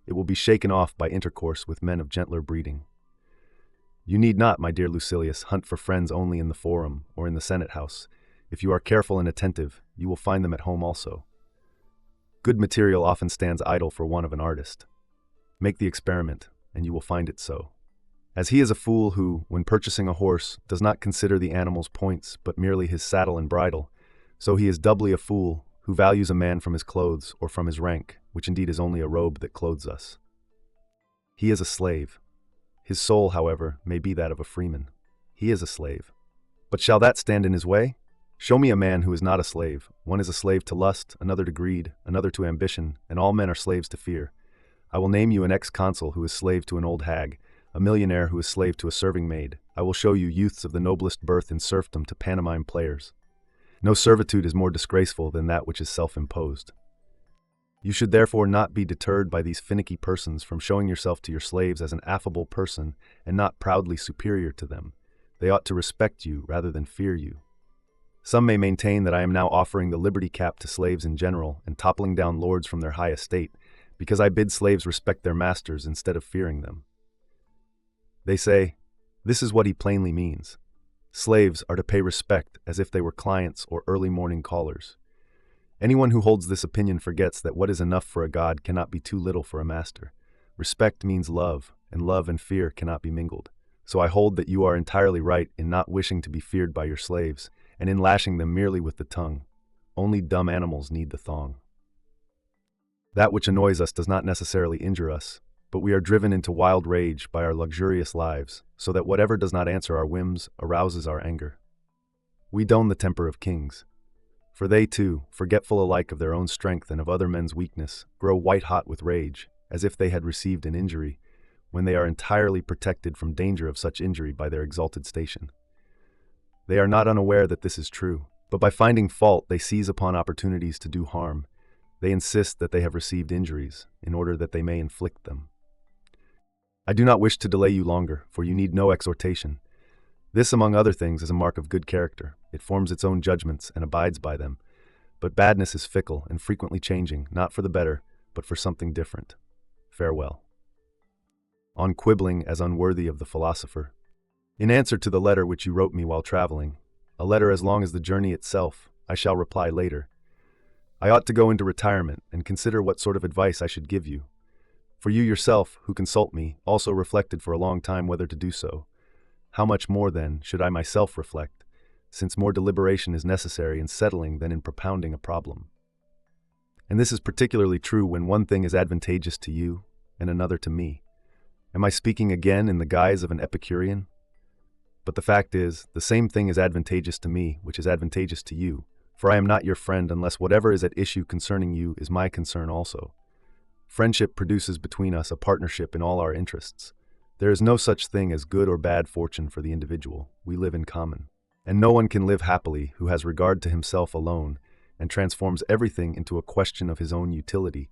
it will be shaken off by intercourse with men of gentler breeding. You need not, my dear Lucilius, hunt for friends only in the forum or in the Senate house. If you are careful and attentive, you will find them at home also. Good material often stands idle for want of an artist. Make the experiment, and you will find it so. As he is a fool who, when purchasing a horse, does not consider the animal's points, but merely his saddle and bridle, so he is doubly a fool who values a man from his clothes or from his rank, which indeed is only a robe that clothes us. He is a slave. His soul, however, may be that of a freeman. He is a slave. But shall that stand in his way? Show me a man who is not a slave. One is a slave to lust, another to greed, another to ambition, and all men are slaves to fear. I will name you an ex-consul who is slave to an old hag, a millionaire who is slave to a serving maid. I will show you youths of the noblest birth in serfdom to pantomime players. No servitude is more disgraceful than that which is self-imposed. You should therefore not be deterred by these finicky persons from showing yourself to your slaves as an affable person and not proudly superior to them. They ought to respect you rather than fear you. Some may maintain that I am now offering the liberty cap to slaves in general and toppling down lords from their high estate, because I bid slaves respect their masters instead of fearing them. They say, this is what he plainly means. Slaves are to pay respect as if they were clients or early morning callers. Anyone who holds this opinion forgets that what is enough for a god cannot be too little for a master. Respect means love, and love and fear cannot be mingled. So I hold that you are entirely right in not wishing to be feared by your slaves, and in lashing them merely with the tongue. Only dumb animals need the thong. That which annoys us does not necessarily injure us, but we are driven into wild rage by our luxurious lives, so that whatever does not answer our whims arouses our anger. We don the temper of kings. For they too, forgetful alike of their own strength and of other men's weakness, grow white-hot with rage, as if they had received an injury, when they are entirely protected from danger of such injury by their exalted station. They are not unaware that this is true, but by finding fault they seize upon opportunities to do harm. They insist that they have received injuries, in order that they may inflict them. I do not wish to delay you longer, for you need no exhortation. This, among other things, is a mark of good character. It forms its own judgments and abides by them. But badness is fickle and frequently changing, not for the better, but for something different. Farewell. On quibbling as unworthy of the philosopher. In answer to the letter which you wrote me while traveling, a letter as long as the journey itself, I shall reply later. I ought to go into retirement and consider what sort of advice I should give you. For you yourself, who consult me, also reflected for a long time whether to do so. How much more, then, should I myself reflect, since more deliberation is necessary in settling than in propounding a problem? And this is particularly true when one thing is advantageous to you and another to me. Am I speaking again in the guise of an Epicurean? But the fact is, the same thing is advantageous to me, which is advantageous to you, for I am not your friend unless whatever is at issue concerning you is my concern also. Friendship produces between us a partnership in all our interests. There is no such thing as good or bad fortune for the individual. We live in common. And no one can live happily who has regard to himself alone and transforms everything into a question of his own utility.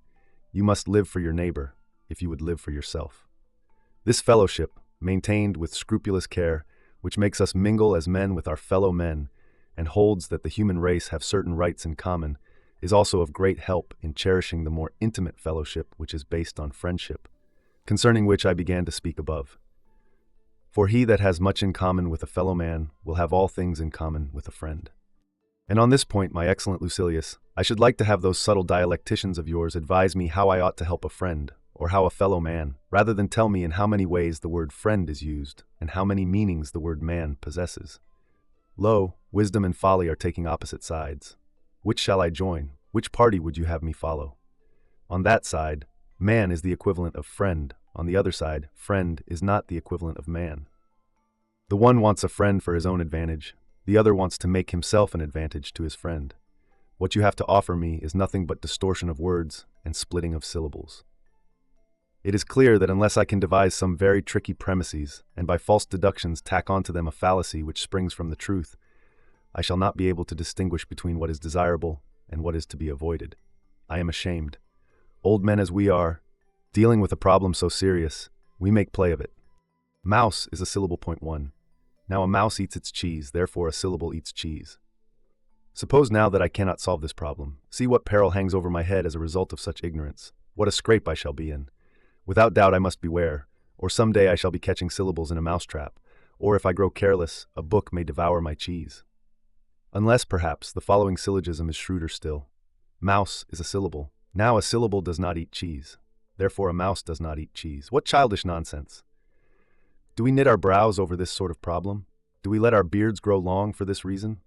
You must live for your neighbor, if you would live for yourself. This fellowship, maintained with scrupulous care, which makes us mingle as men with our fellow men, and holds that the human race have certain rights in common, is also of great help in cherishing the more intimate fellowship which is based on friendship, concerning which I began to speak above. For he that has much in common with a fellow man will have all things in common with a friend. And on this point, my excellent Lucilius, I should like to have those subtle dialecticians of yours advise me how I ought to help a friend, or how a fellow man, rather than tell me in how many ways the word friend is used, and how many meanings the word man possesses. Lo, wisdom and folly are taking opposite sides. Which shall I join? Which party would you have me follow? On that side, man is the equivalent of friend. On the other side, friend is not the equivalent of man. The one wants a friend for his own advantage. The other wants to make himself an advantage to his friend. What you have to offer me is nothing but distortion of words and splitting of syllables. It is clear that unless I can devise some very tricky premises, and by false deductions tack onto them a fallacy which springs from the truth, I shall not be able to distinguish between what is desirable and what is to be avoided. I am ashamed. Old men as we are, dealing with a problem so serious, we make play of it. Mouse is a syllable. Point 1. Now a mouse eats its cheese, therefore a syllable eats cheese. Suppose now that I cannot solve this problem. See what peril hangs over my head as a result of such ignorance. What a scrape I shall be in. Without doubt I must beware, or some day I shall be catching syllables in a mousetrap, or if I grow careless, a book may devour my cheese. Unless, perhaps, the following syllogism is shrewder still. Mouse is a syllable. Now a syllable does not eat cheese. Therefore a mouse does not eat cheese. What childish nonsense! Do we knit our brows over this sort of problem? Do we let our beards grow long for this reason?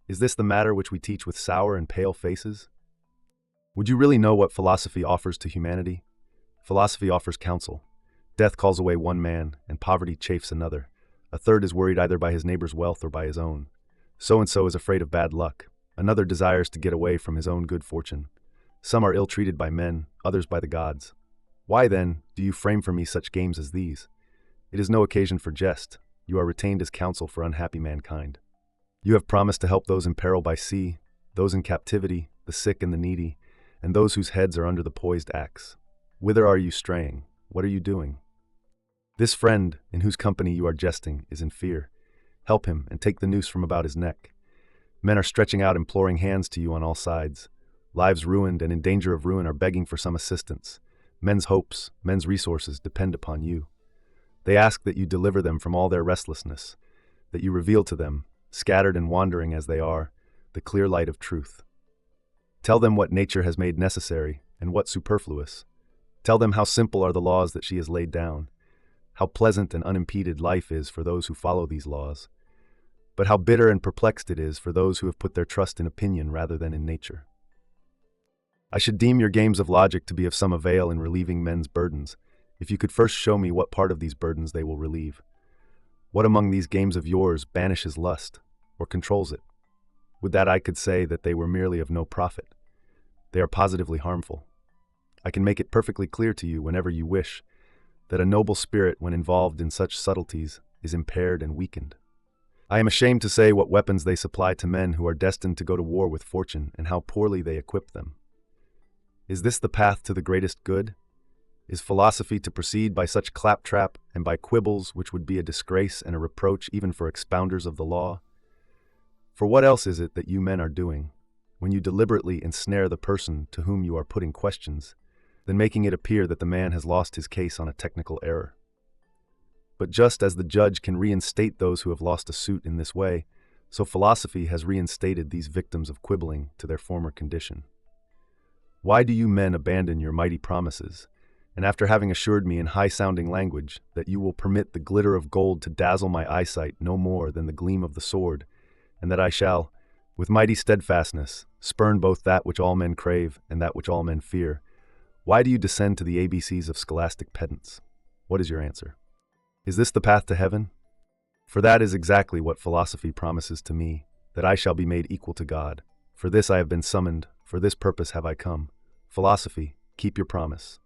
Is this the matter which we teach with sour and pale faces? Would you really know what philosophy offers to humanity? Philosophy offers counsel. Death calls away one man, and poverty chafes another. A third is worried either by his neighbor's wealth or by his own. So-and-so is afraid of bad luck. Another desires to get away from his own good fortune. Some are ill-treated by men, others by the gods. Why, then, do you frame for me such games as these? It is no occasion for jest. You are retained as counsel for unhappy mankind. You have promised to help those in peril by sea, those in captivity, the sick and the needy, and those whose heads are under the poised axe. Whither are you straying? What are you doing? This friend, in whose company you are jesting, is in fear. Help him and take the noose from about his neck. Men are stretching out imploring hands to you on all sides. Lives ruined and in danger of ruin are begging for some assistance. Men's hopes, men's resources depend upon you. They ask that you deliver them from all their restlessness, that you reveal to them, scattered and wandering as they are, the clear light of truth. Tell them what nature has made necessary and what superfluous. Tell them how simple are the laws that she has laid down, how pleasant and unimpeded life is for those who follow these laws, but how bitter and perplexed it is for those who have put their trust in opinion rather than in nature. I should deem your games of logic to be of some avail in relieving men's burdens, if you could first show me what part of these burdens they will relieve. What among these games of yours banishes lust, or controls it? Would that I could say that they were merely of no profit. They are positively harmful. I can make it perfectly clear to you whenever you wish that a noble spirit, when involved in such subtleties, is impaired and weakened. I am ashamed to say what weapons they supply to men who are destined to go to war with fortune, and how poorly they equip them. Is this the path to the greatest good? Is philosophy to proceed by such claptrap and by quibbles which would be a disgrace and a reproach even for expounders of the law? For what else is it that you men are doing, when you deliberately ensnare the person to whom you are putting questions, than making it appear that the man has lost his case on a technical error? But just as the judge can reinstate those who have lost a suit in this way, so philosophy has reinstated these victims of quibbling to their former condition. Why do you men abandon your mighty promises, and after having assured me in high-sounding language that you will permit the glitter of gold to dazzle my eyesight no more than the gleam of the sword, and that I shall, with mighty steadfastness, spurn both that which all men crave and that which all men fear, why do you descend to the ABCs of scholastic pedants? What is your answer? Is this the path to heaven? For that is exactly what philosophy promises to me, that I shall be made equal to God. For this I have been summoned, for this purpose have I come. Philosophy, keep your promise.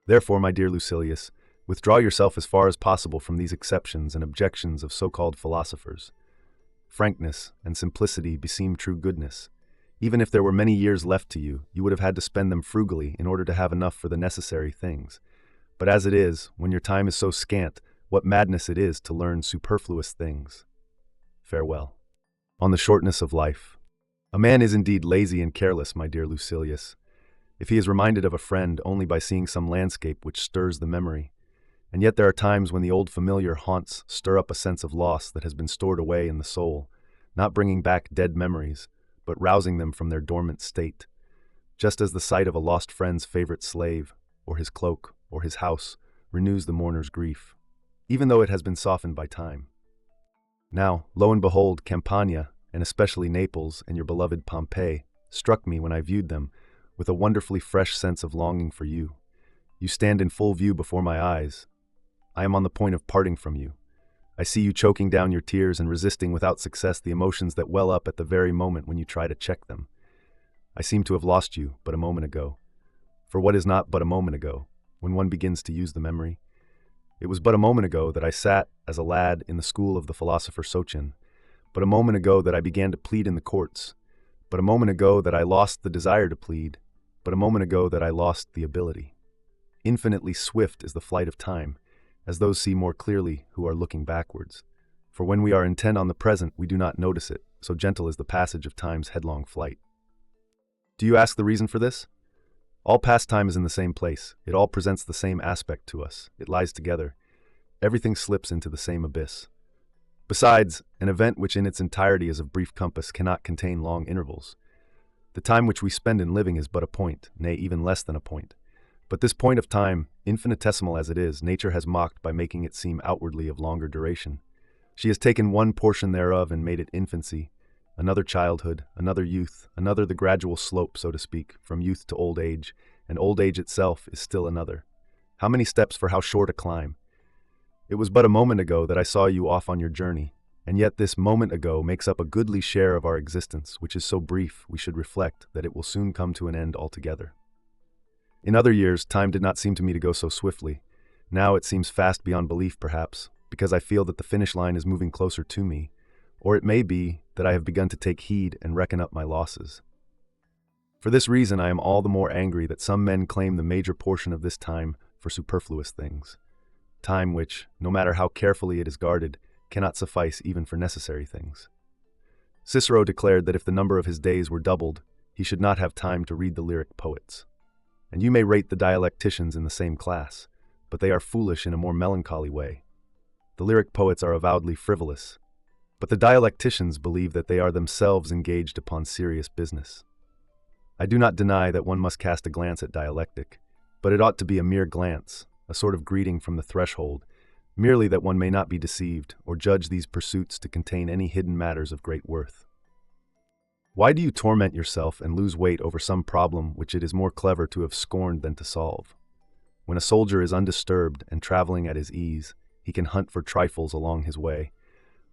Therefore, my dear Lucilius, withdraw yourself as far as possible from these exceptions and objections of so-called philosophers. Frankness and simplicity beseem true goodness. Even if there were many years left to you, you would have had to spend them frugally in order to have enough for the necessary things. But as it is, when your time is so scant, what madness it is to learn superfluous things. Farewell. On the shortness of life. A man is indeed lazy and careless, my dear Lucilius, if he is reminded of a friend only by seeing some landscape which stirs the memory. And yet there are times when the old familiar haunts stir up a sense of loss that has been stored away in the soul, not bringing back dead memories, but rousing them from their dormant state, just as the sight of a lost friend's favorite slave, or his cloak, or his house, renews the mourner's grief, even though it has been softened by time. Now, lo and behold, Campania, and especially Naples and your beloved Pompeii, struck me when I viewed them, with a wonderfully fresh sense of longing for you. You stand in full view before my eyes. I am on the point of parting from you. I see you choking down your tears and resisting without success the emotions that well up at the very moment when you try to check them. I seem to have lost you but a moment ago. For what is not but a moment ago, when one begins to use the memory? It was but a moment ago that I sat, as a lad, in the school of the philosopher Socin, but a moment ago that I began to plead in the courts, but a moment ago that I lost the desire to plead, but a moment ago that I lost the ability. Infinitely swift is the flight of time, as those see more clearly who are looking backwards. For when we are intent on the present, we do not notice it, so gentle is the passage of time's headlong flight. Do you ask the reason for this? All past time is in the same place. It all presents the same aspect to us. It lies together. Everything slips into the same abyss. Besides, an event which in its entirety is of brief compass cannot contain long intervals. The time which we spend in living is but a point, nay, even less than a point. But this point of time, infinitesimal as it is, nature has mocked by making it seem outwardly of longer duration. She has taken one portion thereof and made it infancy, another childhood, another youth, another the gradual slope, so to speak, from youth to old age, and old age itself is still another. How many steps for how short a climb? It was but a moment ago that I saw you off on your journey, and yet this moment ago makes up a goodly share of our existence, which is so brief, we should reflect that it will soon come to an end altogether. In other years, time did not seem to me to go so swiftly. Now it seems fast beyond belief, perhaps, because I feel that the finish line is moving closer to me, or it may be that I have begun to take heed and reckon up my losses. For this reason, I am all the more angry that some men claim the major portion of this time for superfluous things. Time which, no matter how carefully it is guarded, cannot suffice even for necessary things. Cicero declared that if the number of his days were doubled, he should not have time to read the lyric poets. And you may rate the dialecticians in the same class, but they are foolish in a more melancholy way. The lyric poets are avowedly frivolous, but the dialecticians believe that they are themselves engaged upon serious business. I do not deny that one must cast a glance at dialectic, but it ought to be a mere glance, a sort of greeting from the threshold, merely that one may not be deceived or judge these pursuits to contain any hidden matters of great worth. Why do you torment yourself and lose weight over some problem which it is more clever to have scorned than to solve? When a soldier is undisturbed and traveling at his ease, he can hunt for trifles along his way.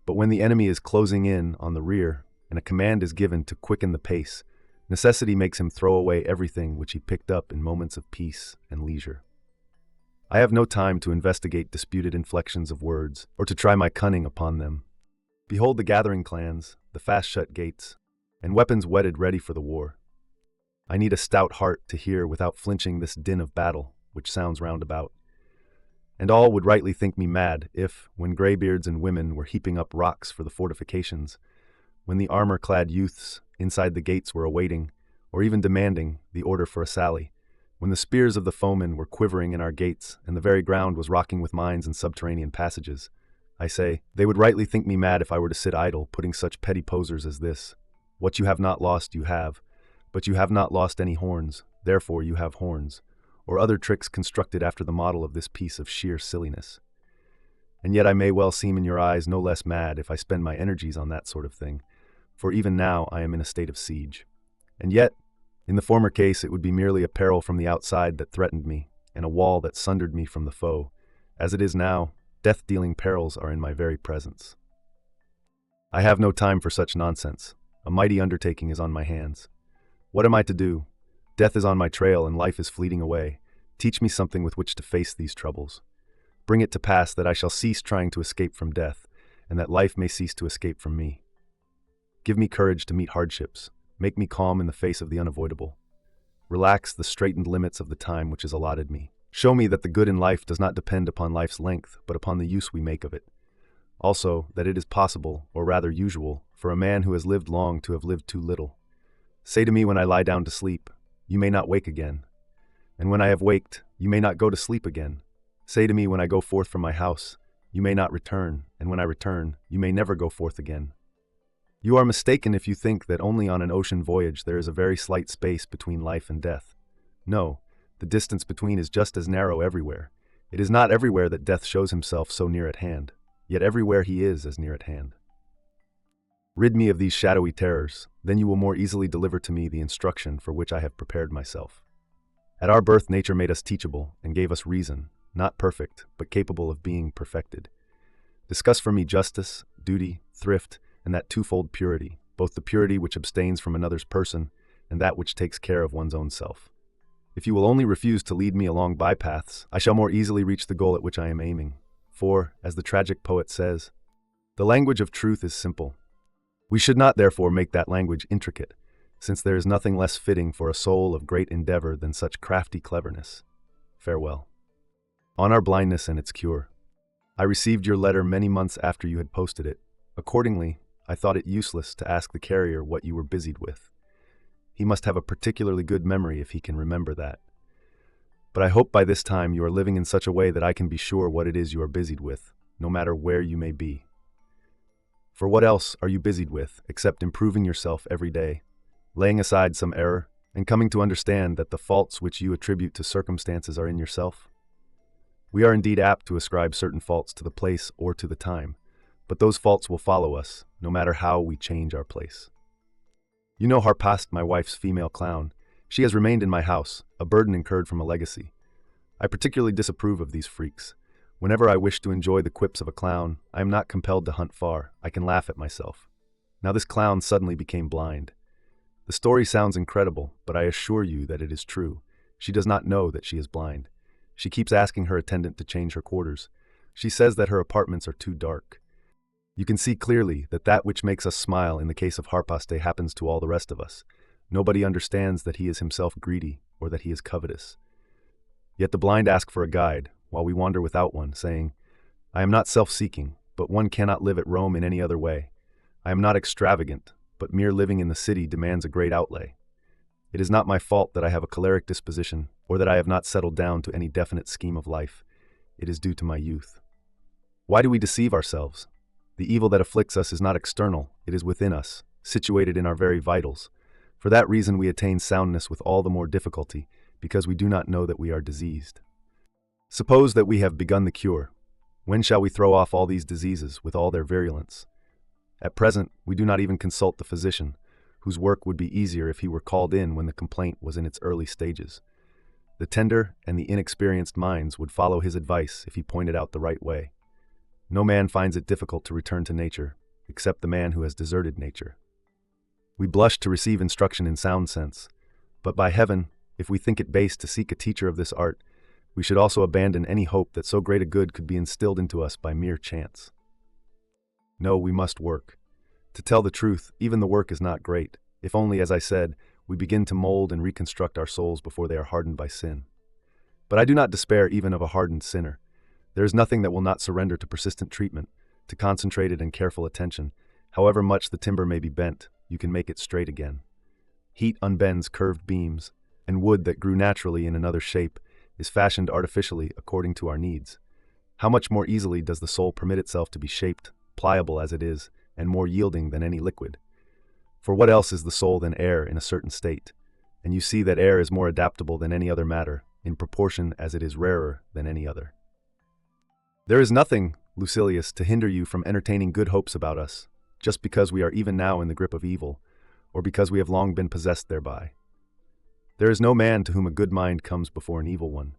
But when the enemy is closing in on the rear and a command is given to quicken the pace, necessity makes him throw away everything which he picked up in moments of peace and leisure. I have no time to investigate disputed inflections of words or to try my cunning upon them. Behold the gathering clans, the fast-shut gates, and weapons whetted ready for the war. I need a stout heart to hear without flinching this din of battle, which sounds round about. And all would rightly think me mad if, when graybeards and women were heaping up rocks for the fortifications, when the armor-clad youths inside the gates were awaiting, or even demanding, the order for a sally, when the spears of the foemen were quivering in our gates and the very ground was rocking with mines and subterranean passages, I say, they would rightly think me mad if I were to sit idle, putting such petty posers as this. What you have not lost, you have, but you have not lost any horns, therefore you have horns, or other tricks constructed after the model of this piece of sheer silliness. And yet I may well seem in your eyes no less mad if I spend my energies on that sort of thing, for even now I am in a state of siege. And yet, in the former case, it would be merely a peril from the outside that threatened me, and a wall that sundered me from the foe. As it is now, death-dealing perils are in my very presence. I have no time for such nonsense. A mighty undertaking is on my hands. What am I to do? Death is on my trail and life is fleeting away. Teach me something with which to face these troubles. Bring it to pass that I shall cease trying to escape from death, and that life may cease to escape from me. Give me courage to meet hardships. Make me calm in the face of the unavoidable. Relax the straitened limits of the time which is allotted me. Show me that the good in life does not depend upon life's length, but upon the use we make of it. Also, that it is possible, or rather usual, for a man who has lived long to have lived too little. Say to me when I lie down to sleep, you may not wake again. And when I have waked, you may not go to sleep again. Say to me when I go forth from my house, you may not return, and when I return, you may never go forth again. You are mistaken if you think that only on an ocean voyage there is a very slight space between life and death. No, the distance between is just as narrow everywhere. It is not everywhere that death shows himself so near at hand, yet everywhere he is as near at hand. Rid me of these shadowy terrors, then you will more easily deliver to me the instruction for which I have prepared myself. At our birth nature made us teachable and gave us reason, not perfect, but capable of being perfected. Discuss for me justice, duty, thrift, and that twofold purity, both the purity which abstains from another's person and that which takes care of one's own self. If you will only refuse to lead me along bypaths, I shall more easily reach the goal at which I am aiming. For, as the tragic poet says, the language of truth is simple. We should not therefore make that language intricate, since there is nothing less fitting for a soul of great endeavor than such crafty cleverness. Farewell. On our blindness and its cure. I received your letter many months after you had posted it. Accordingly, I thought it useless to ask the carrier what you were busied with. He must have a particularly good memory if he can remember that. But I hope by this time you are living in such a way that I can be sure what it is you are busied with, no matter where you may be. For what else are you busied with, except improving yourself every day, laying aside some error, and coming to understand that the faults which you attribute to circumstances are in yourself? We are indeed apt to ascribe certain faults to the place or to the time, but those faults will follow us, no matter how we change our place. You know Harpaste, my wife's female clown. She has remained in my house, a burden incurred from a legacy. I particularly disapprove of these freaks. Whenever I wish to enjoy the quips of a clown, I am not compelled to hunt far. I can laugh at myself. Now this clown suddenly became blind. The story sounds incredible, but I assure you that it is true. She does not know that she is blind. She keeps asking her attendant to change her quarters. She says that her apartments are too dark. You can see clearly that that which makes us smile in the case of Harpaste happens to all the rest of us. Nobody understands that he is himself greedy or that he is covetous. Yet the blind ask for a guide, while we wander without one, saying, I am not self-seeking, but one cannot live at Rome in any other way. I am not extravagant, but mere living in the city demands a great outlay. It is not my fault that I have a choleric disposition, or that I have not settled down to any definite scheme of life. It is due to my youth. Why do we deceive ourselves? The evil that afflicts us is not external, it is within us, situated in our very vitals. For that reason we attain soundness with all the more difficulty, because we do not know that we are diseased. Suppose that we have begun the cure. When shall we throw off all these diseases with all their virulence? At present, we do not even consult the physician, whose work would be easier if he were called in when the complaint was in its early stages. The tender and the inexperienced minds would follow his advice if he pointed out the right way. No man finds it difficult to return to nature, except the man who has deserted nature. We blush to receive instruction in sound sense, but by heaven, if we think it base to seek a teacher of this art, we should also abandon any hope that so great a good could be instilled into us by mere chance. No, we must work. To tell the truth, even the work is not great, if only, as I said, we begin to mold and reconstruct our souls before they are hardened by sin. But I do not despair even of a hardened sinner. There is nothing that will not surrender to persistent treatment, to concentrated and careful attention. However much the timber may be bent, you can make it straight again. Heat unbends curved beams, and wood that grew naturally in another shape is fashioned artificially according to our needs. How much more easily does the soul permit itself to be shaped, pliable as it is, and more yielding than any liquid? For what else is the soul than air in a certain state? And you see that air is more adaptable than any other matter, in proportion as it is rarer than any other. There is nothing, Lucilius, to hinder you from entertaining good hopes about us, just because we are even now in the grip of evil, or because we have long been possessed thereby. There is no man to whom a good mind comes before an evil one.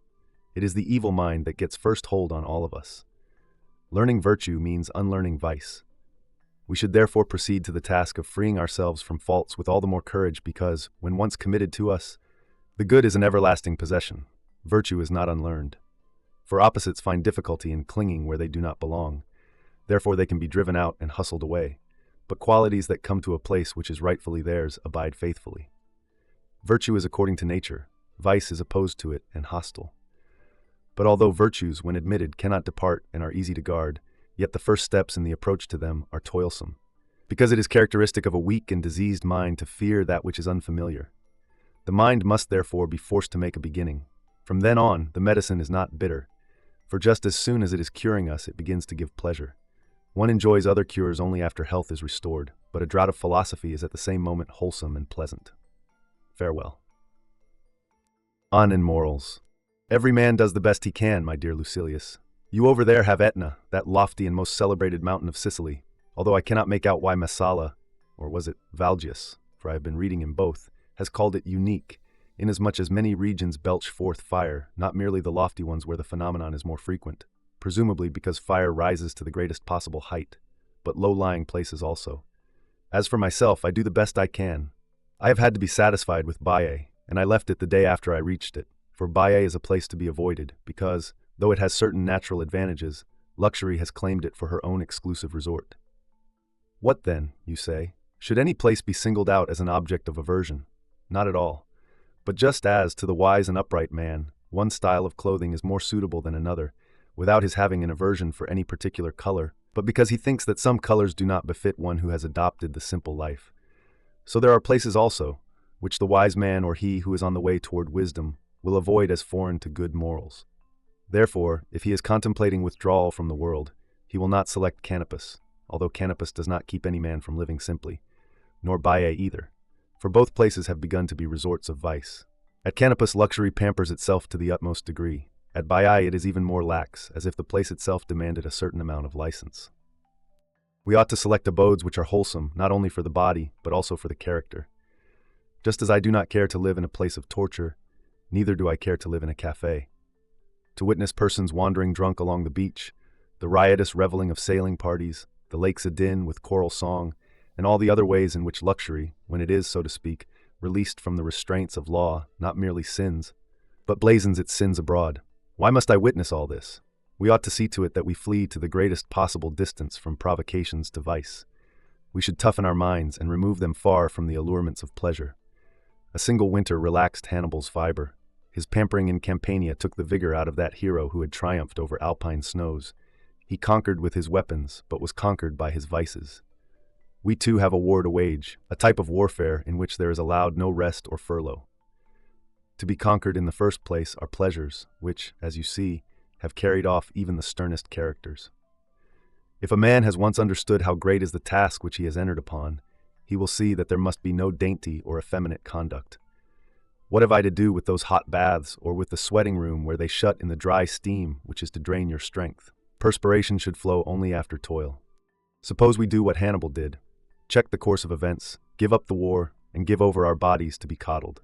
It is the evil mind that gets first hold on all of us. Learning virtue means unlearning vice. We should therefore proceed to the task of freeing ourselves from faults with all the more courage because, when once committed to us, the good is an everlasting possession. Virtue is not unlearned. For opposites find difficulty in clinging where they do not belong. Therefore they can be driven out and hustled away. But qualities that come to a place which is rightfully theirs abide faithfully. Virtue is according to nature. Vice is opposed to it and hostile. But although virtues, when admitted, cannot depart and are easy to guard, yet the first steps in the approach to them are toilsome, because it is characteristic of a weak and diseased mind to fear that which is unfamiliar. The mind must therefore be forced to make a beginning. From then on, the medicine is not bitter, for just as soon as it is curing us, it begins to give pleasure. One enjoys other cures only after health is restored, but a draught of philosophy is at the same moment wholesome and pleasant. Farewell. On in morals. Every man does the best he can, my dear Lucilius. You over there have Etna, that lofty and most celebrated mountain of Sicily, although I cannot make out why Messala, or was it Valgius, for I have been reading in both, has called it unique, inasmuch as many regions belch forth fire, not merely the lofty ones where the phenomenon is more frequent, presumably because fire rises to the greatest possible height, but low-lying places also. As for myself, I do the best I can. I have had to be satisfied with Baiae, and I left it the day after I reached it, for Baiae is a place to be avoided, because, though it has certain natural advantages, luxury has claimed it for her own exclusive resort. What then, you say? Should any place be singled out as an object of aversion? Not at all. But just as, to the wise and upright man, one style of clothing is more suitable than another, without his having an aversion for any particular color, but because he thinks that some colors do not befit one who has adopted the simple life. So there are places also, which the wise man or he who is on the way toward wisdom will avoid as foreign to good morals. Therefore, if he is contemplating withdrawal from the world, he will not select Canopus, although Canopus does not keep any man from living simply, nor Baiae either, for both places have begun to be resorts of vice. At Canopus, luxury pampers itself to the utmost degree. At Baiae, it is even more lax, as if the place itself demanded a certain amount of license. We ought to select abodes which are wholesome, not only for the body, but also for the character. Just as I do not care to live in a place of torture, neither do I care to live in a cafe. To witness persons wandering drunk along the beach, the riotous reveling of sailing parties, the lakes a-din with choral song, and all the other ways in which luxury, when it is, so to speak, released from the restraints of law, not merely sins, but blazons its sins abroad. Why must I witness all this? We ought to see to it that we flee to the greatest possible distance from provocations to vice. We should toughen our minds and remove them far from the allurements of pleasure. A single winter relaxed Hannibal's fiber. His pampering in Campania took the vigor out of that hero who had triumphed over alpine snows. He conquered with his weapons, but was conquered by his vices. We too have a war to wage, a type of warfare in which there is allowed no rest or furlough. To be conquered in the first place are pleasures, which, as you see, have carried off even the sternest characters. If a man has once understood how great is the task which he has entered upon, he will see that there must be no dainty or effeminate conduct. What have I to do with those hot baths, or with the sweating room where they shut in the dry steam which is to drain your strength? Perspiration should flow only after toil. Suppose we do what Hannibal did, check the course of events, give up the war, and give over our bodies to be coddled.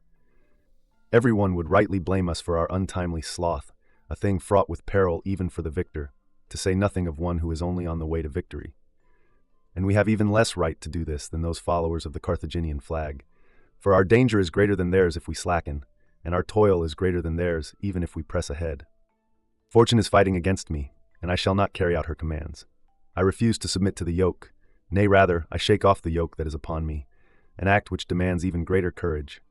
Everyone would rightly blame us for our untimely sloth, a thing fraught with peril even for the victor, to say nothing of one who is only on the way to victory. And we have even less right to do this than those followers of the Carthaginian flag, for our danger is greater than theirs if we slacken, and our toil is greater than theirs even if we press ahead. Fortune is fighting against me, and I shall not carry out her commands. I refuse to submit to the yoke. Nay, rather, I shake off the yoke that is upon me, an act which demands even greater courage.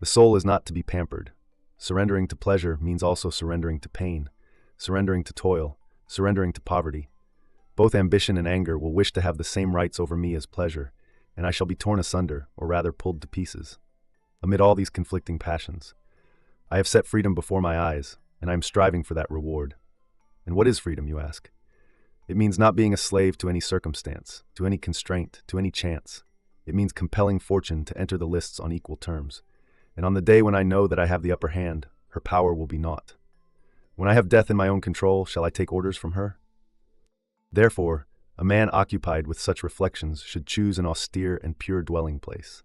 The soul is not to be pampered. Surrendering to pleasure means also surrendering to pain, surrendering to toil, surrendering to poverty. Both ambition and anger will wish to have the same rights over me as pleasure, and I shall be torn asunder, or rather pulled to pieces. Amid all these conflicting passions, I have set freedom before my eyes, and I am striving for that reward. And what is freedom, you ask? It means not being a slave to any circumstance, to any constraint, to any chance. It means compelling fortune to enter the lists on equal terms. And on the day when I know that I have the upper hand, her power will be naught. When I have death in my own control, shall I take orders from her? Therefore, a man occupied with such reflections should choose an austere and pure dwelling place.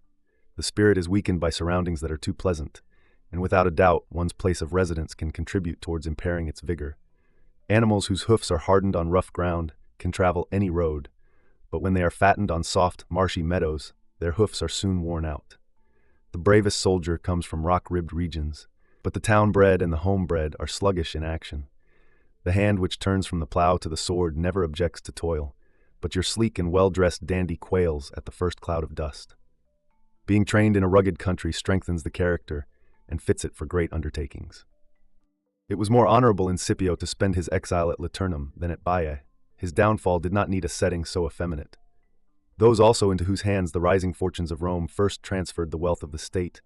The spirit is weakened by surroundings that are too pleasant, and without a doubt one's place of residence can contribute towards impairing its vigor. Animals whose hoofs are hardened on rough ground can travel any road, but when they are fattened on soft, marshy meadows, their hoofs are soon worn out. The bravest soldier comes from rock-ribbed regions, but the town-bred and the home-bred are sluggish in action. The hand which turns from the plow to the sword never objects to toil, but your sleek and well-dressed dandy quails at the first cloud of dust. Being trained in a rugged country strengthens the character and fits it for great undertakings. It was more honorable in Scipio to spend his exile at Liternum than at Baiae. His downfall did not need a setting so effeminate. Those also into whose hands the rising fortunes of Rome first transferred the wealth of the state,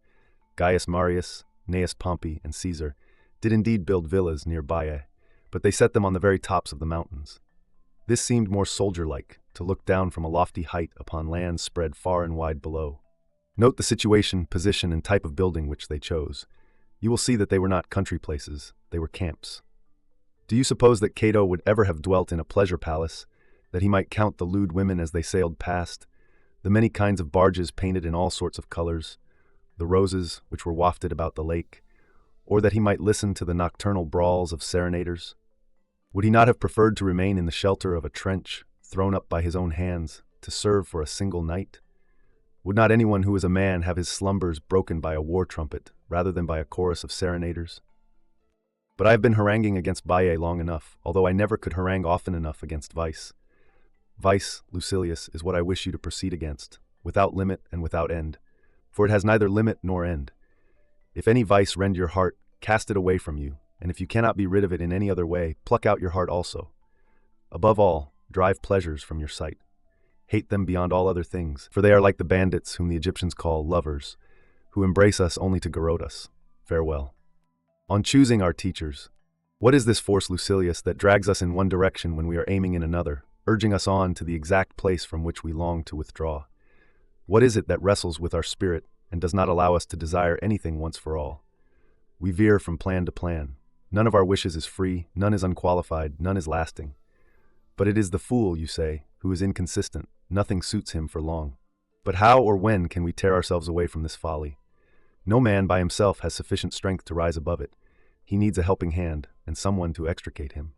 Gaius Marius, Gnaeus Pompey, and Caesar, did indeed build villas near Baiae, but they set them on the very tops of the mountains. This seemed more soldier-like, to look down from a lofty height upon lands spread far and wide below. Note the situation, position, and type of building which they chose. You will see that they were not country places, they were camps. Do you suppose that Cato would ever have dwelt in a pleasure palace, that he might count the lewd women as they sailed past, the many kinds of barges painted in all sorts of colors, the roses which were wafted about the lake, or that he might listen to the nocturnal brawls of serenaders? Would he not have preferred to remain in the shelter of a trench, thrown up by his own hands, to serve for a single night? Would not anyone who is a man have his slumbers broken by a war trumpet, rather than by a chorus of serenaders? But I have been haranguing against Baiae long enough, although I never could harangue often enough against vice. Vice, Lucilius, is what I wish you to proceed against, without limit and without end, for it has neither limit nor end. If any vice rend your heart, cast it away from you, and if you cannot be rid of it in any other way, pluck out your heart also. Above all, drive pleasures from your sight. Hate them beyond all other things, for they are like the bandits whom the Egyptians call lovers, who embrace us only to garrote us. Farewell. On choosing our teachers, what is this force, Lucilius, that drags us in one direction when we are aiming in another, urging us on to the exact place from which we long to withdraw? What is it that wrestles with our spirit and does not allow us to desire anything once for all? We veer from plan to plan. None of our wishes is free, none is unqualified, none is lasting. But it is the fool, you say, who is inconsistent. Nothing suits him for long. But how or when can we tear ourselves away from this folly? No man by himself has sufficient strength to rise above it. He needs a helping hand and someone to extricate him.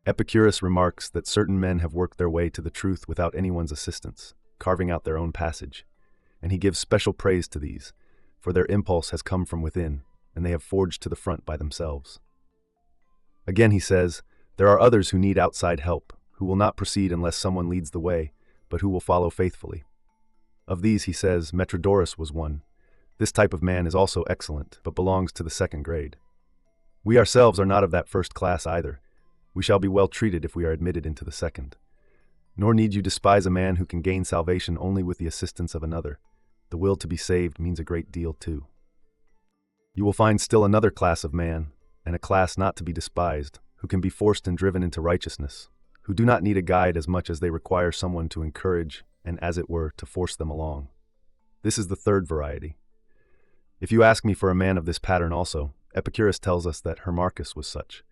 Epicurus remarks that certain men have worked their way to the truth without anyone's assistance, carving out their own passage, and he gives special praise to these, for their impulse has come from within, and they have forged to the front by themselves. Again he says, there are others who need outside help, who will not proceed unless someone leads the way, but who will follow faithfully. Of these, he says, Metrodorus was one. This type of man is also excellent, but belongs to the second grade. We ourselves are not of that first class either. We shall be well treated if we are admitted into the second. Nor need you despise a man who can gain salvation only with the assistance of another. The will to be saved means a great deal too. You will find still another class of man, and a class not to be despised, who can be forced and driven into righteousness, who do not need a guide as much as they require someone to encourage and, as it were, to force them along. This is the third variety. If you ask me for a man of this pattern also, Epicurus tells us that Hermarchus was such.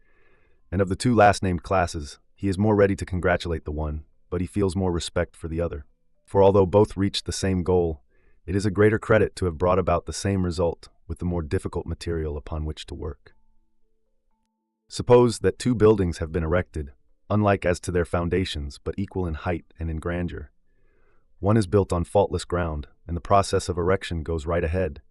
And of the two last-named classes, he is more ready to congratulate the one, but he feels more respect for the other. For although both reached the same goal, it is a greater credit to have brought about the same result with the more difficult material upon which to work. Suppose that two buildings have been erected, unlike as to their foundations, but equal in height and in grandeur. One is built on faultless ground, and the process of erection goes right ahead.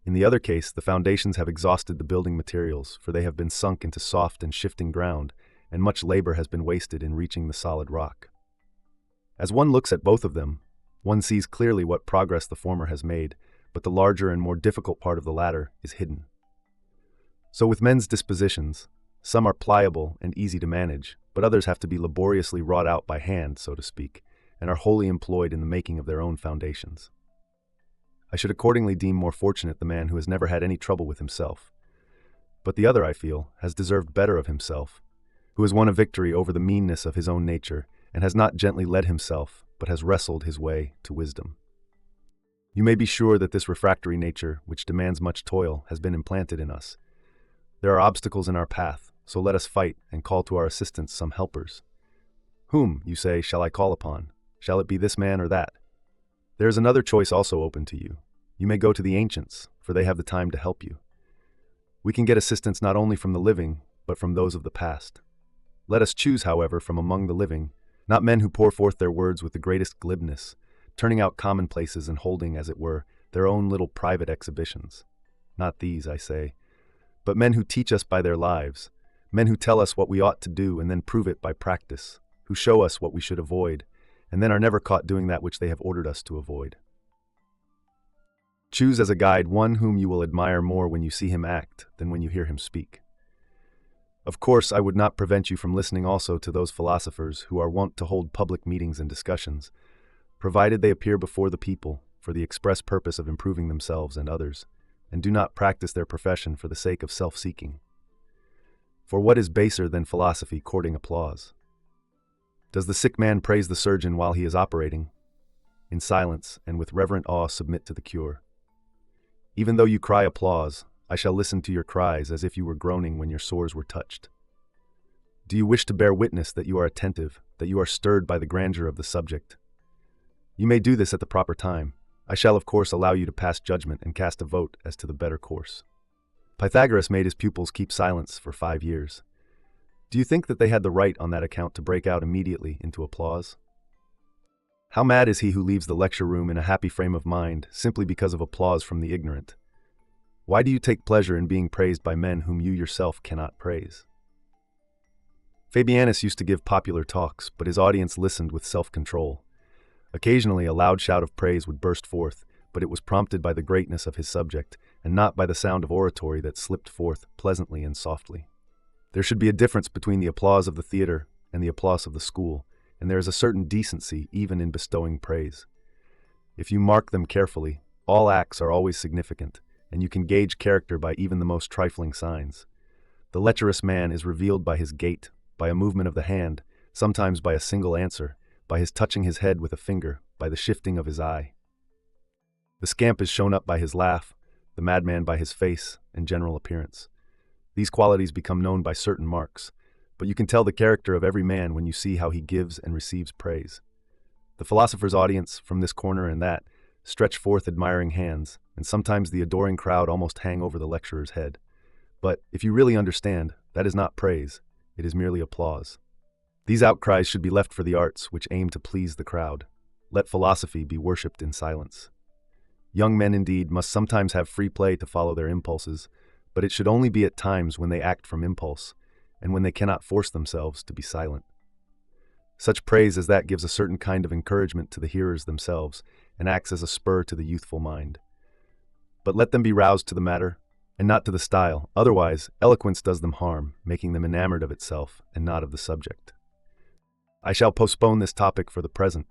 In the other case, the foundations have exhausted the building materials, for they have been sunk into soft and shifting ground, and much labor has been wasted in reaching the solid rock. As one looks at both of them, one sees clearly what progress the former has made, but the larger and more difficult part of the latter is hidden. So with men's dispositions, some are pliable and easy to manage, but others have to be laboriously wrought out by hand, so to speak, and are wholly employed in the making of their own foundations. I should accordingly deem more fortunate the man who has never had any trouble with himself. But the other, I feel, has deserved better of himself, who has won a victory over the meanness of his own nature, and has not gently led himself, but has wrestled his way to wisdom. You may be sure that this refractory nature, which demands much toil, has been implanted in us. There are obstacles in our path, so let us fight and call to our assistance some helpers. Whom, you say, shall I call upon? Shall it be this man or that? There is another choice also open to you. You may go to the ancients, for they have the time to help you. We can get assistance not only from the living, but from those of the past. Let us choose, however, from among the living, not men who pour forth their words with the greatest glibness, turning out commonplaces and holding, as it were, their own little private exhibitions. Not these, I say, but men who teach us by their lives, men who tell us what we ought to do and then prove it by practice, who show us what we should avoid, and then are never caught doing that which they have ordered us to avoid. Choose as a guide one whom you will admire more when you see him act than when you hear him speak. Of course, I would not prevent you from listening also to those philosophers who are wont to hold public meetings and discussions, provided they appear before the people for the express purpose of improving themselves and others, and do not practice their profession for the sake of self-seeking. For what is baser than philosophy courting applause? Does the sick man praise the surgeon while he is operating? In silence and with reverent awe submit to the cure. Even though you cry applause, I shall listen to your cries as if you were groaning when your sores were touched. Do you wish to bear witness that you are attentive, that you are stirred by the grandeur of the subject? You may do this at the proper time. I shall of course allow you to pass judgment and cast a vote as to the better course. Pythagoras made his pupils keep silence for 5 years. Do you think that they had the right on that account to break out immediately into applause? How mad is he who leaves the lecture room in a happy frame of mind simply because of applause from the ignorant? Why do you take pleasure in being praised by men whom you yourself cannot praise? Fabianus used to give popular talks, but his audience listened with self-control. Occasionally a loud shout of praise would burst forth, but it was prompted by the greatness of his subject, and not by the sound of oratory that slipped forth pleasantly and softly. There should be a difference between the applause of the theater and the applause of the school, and there is a certain decency even in bestowing praise. If you mark them carefully, all acts are always significant, and you can gauge character by even the most trifling signs. The lecherous man is revealed by his gait, by a movement of the hand, sometimes by a single answer, by his touching his head with a finger, by the shifting of his eye. The scamp is shown up by his laugh, the madman by his face and general appearance. These qualities become known by certain marks, but you can tell the character of every man when you see how he gives and receives praise. The philosopher's audience, from this corner and that, stretch forth admiring hands, and sometimes the adoring crowd almost hang over the lecturer's head. But, if you really understand, that is not praise, it is merely applause. These outcries should be left for the arts, which aim to please the crowd. Let philosophy be worshipped in silence. Young men, indeed, must sometimes have free play to follow their impulses, but it should only be at times when they act from impulse, and when they cannot force themselves to be silent. Such praise as that gives a certain kind of encouragement to the hearers themselves, and acts as a spur to the youthful mind. But let them be roused to the matter, and not to the style, otherwise eloquence does them harm, making them enamored of itself and not of the subject. I shall postpone this topic for the present.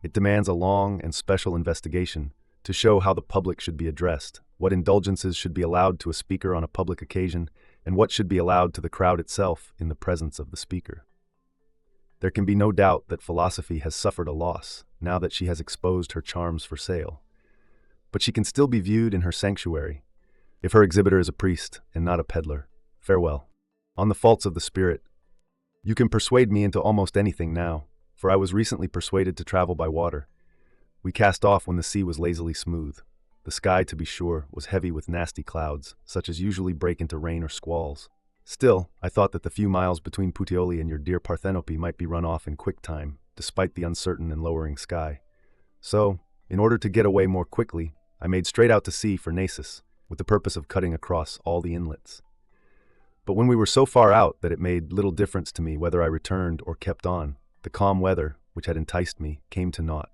It demands a long and special investigation to show how the public should be addressed, what indulgences should be allowed to a speaker on a public occasion, and what should be allowed to the crowd itself in the presence of the speaker. There can be no doubt that philosophy has suffered a loss, now that she has exposed her charms for sale. But she can still be viewed in her sanctuary, if her exhibitor is a priest and not a peddler. Farewell. On the faults of the spirit. You can persuade me into almost anything now, for I was recently persuaded to travel by water. We cast off when the sea was lazily smooth. The sky, to be sure, was heavy with nasty clouds, such as usually break into rain or squalls. Still, I thought that the few miles between Puteoli and your dear Parthenope might be run off in quick time, despite the uncertain and lowering sky. So, in order to get away more quickly, I made straight out to sea for Naissus, with the purpose of cutting across all the inlets. But when we were so far out that it made little difference to me whether I returned or kept on, the calm weather, which had enticed me, came to naught.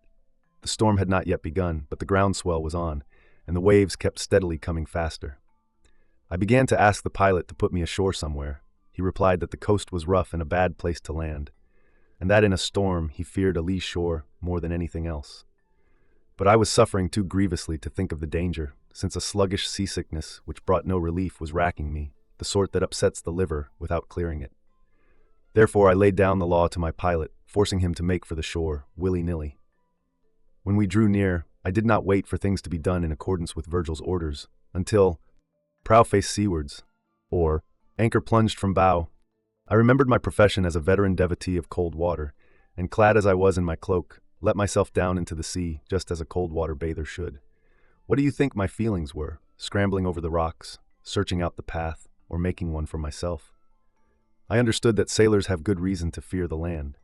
The storm had not yet begun, but the groundswell was on, and the waves kept steadily coming faster. I began to ask the pilot to put me ashore somewhere. He replied that the coast was rough and a bad place to land, and that in a storm he feared a lee shore more than anything else. But I was suffering too grievously to think of the danger, since a sluggish seasickness which brought no relief was racking me, the sort that upsets the liver without clearing it. Therefore I laid down the law to my pilot, forcing him to make for the shore, willy-nilly. When we drew near, I did not wait for things to be done in accordance with Virgil's orders, until, prow face seawards, or anchor plunged from bow, I remembered my profession as a veteran devotee of cold water, and clad as I was in my cloak, let myself down into the sea just as a cold water bather should. What do you think my feelings were, scrambling over the rocks, searching out the path, or making one for myself? I understood that sailors have good reason to fear the land.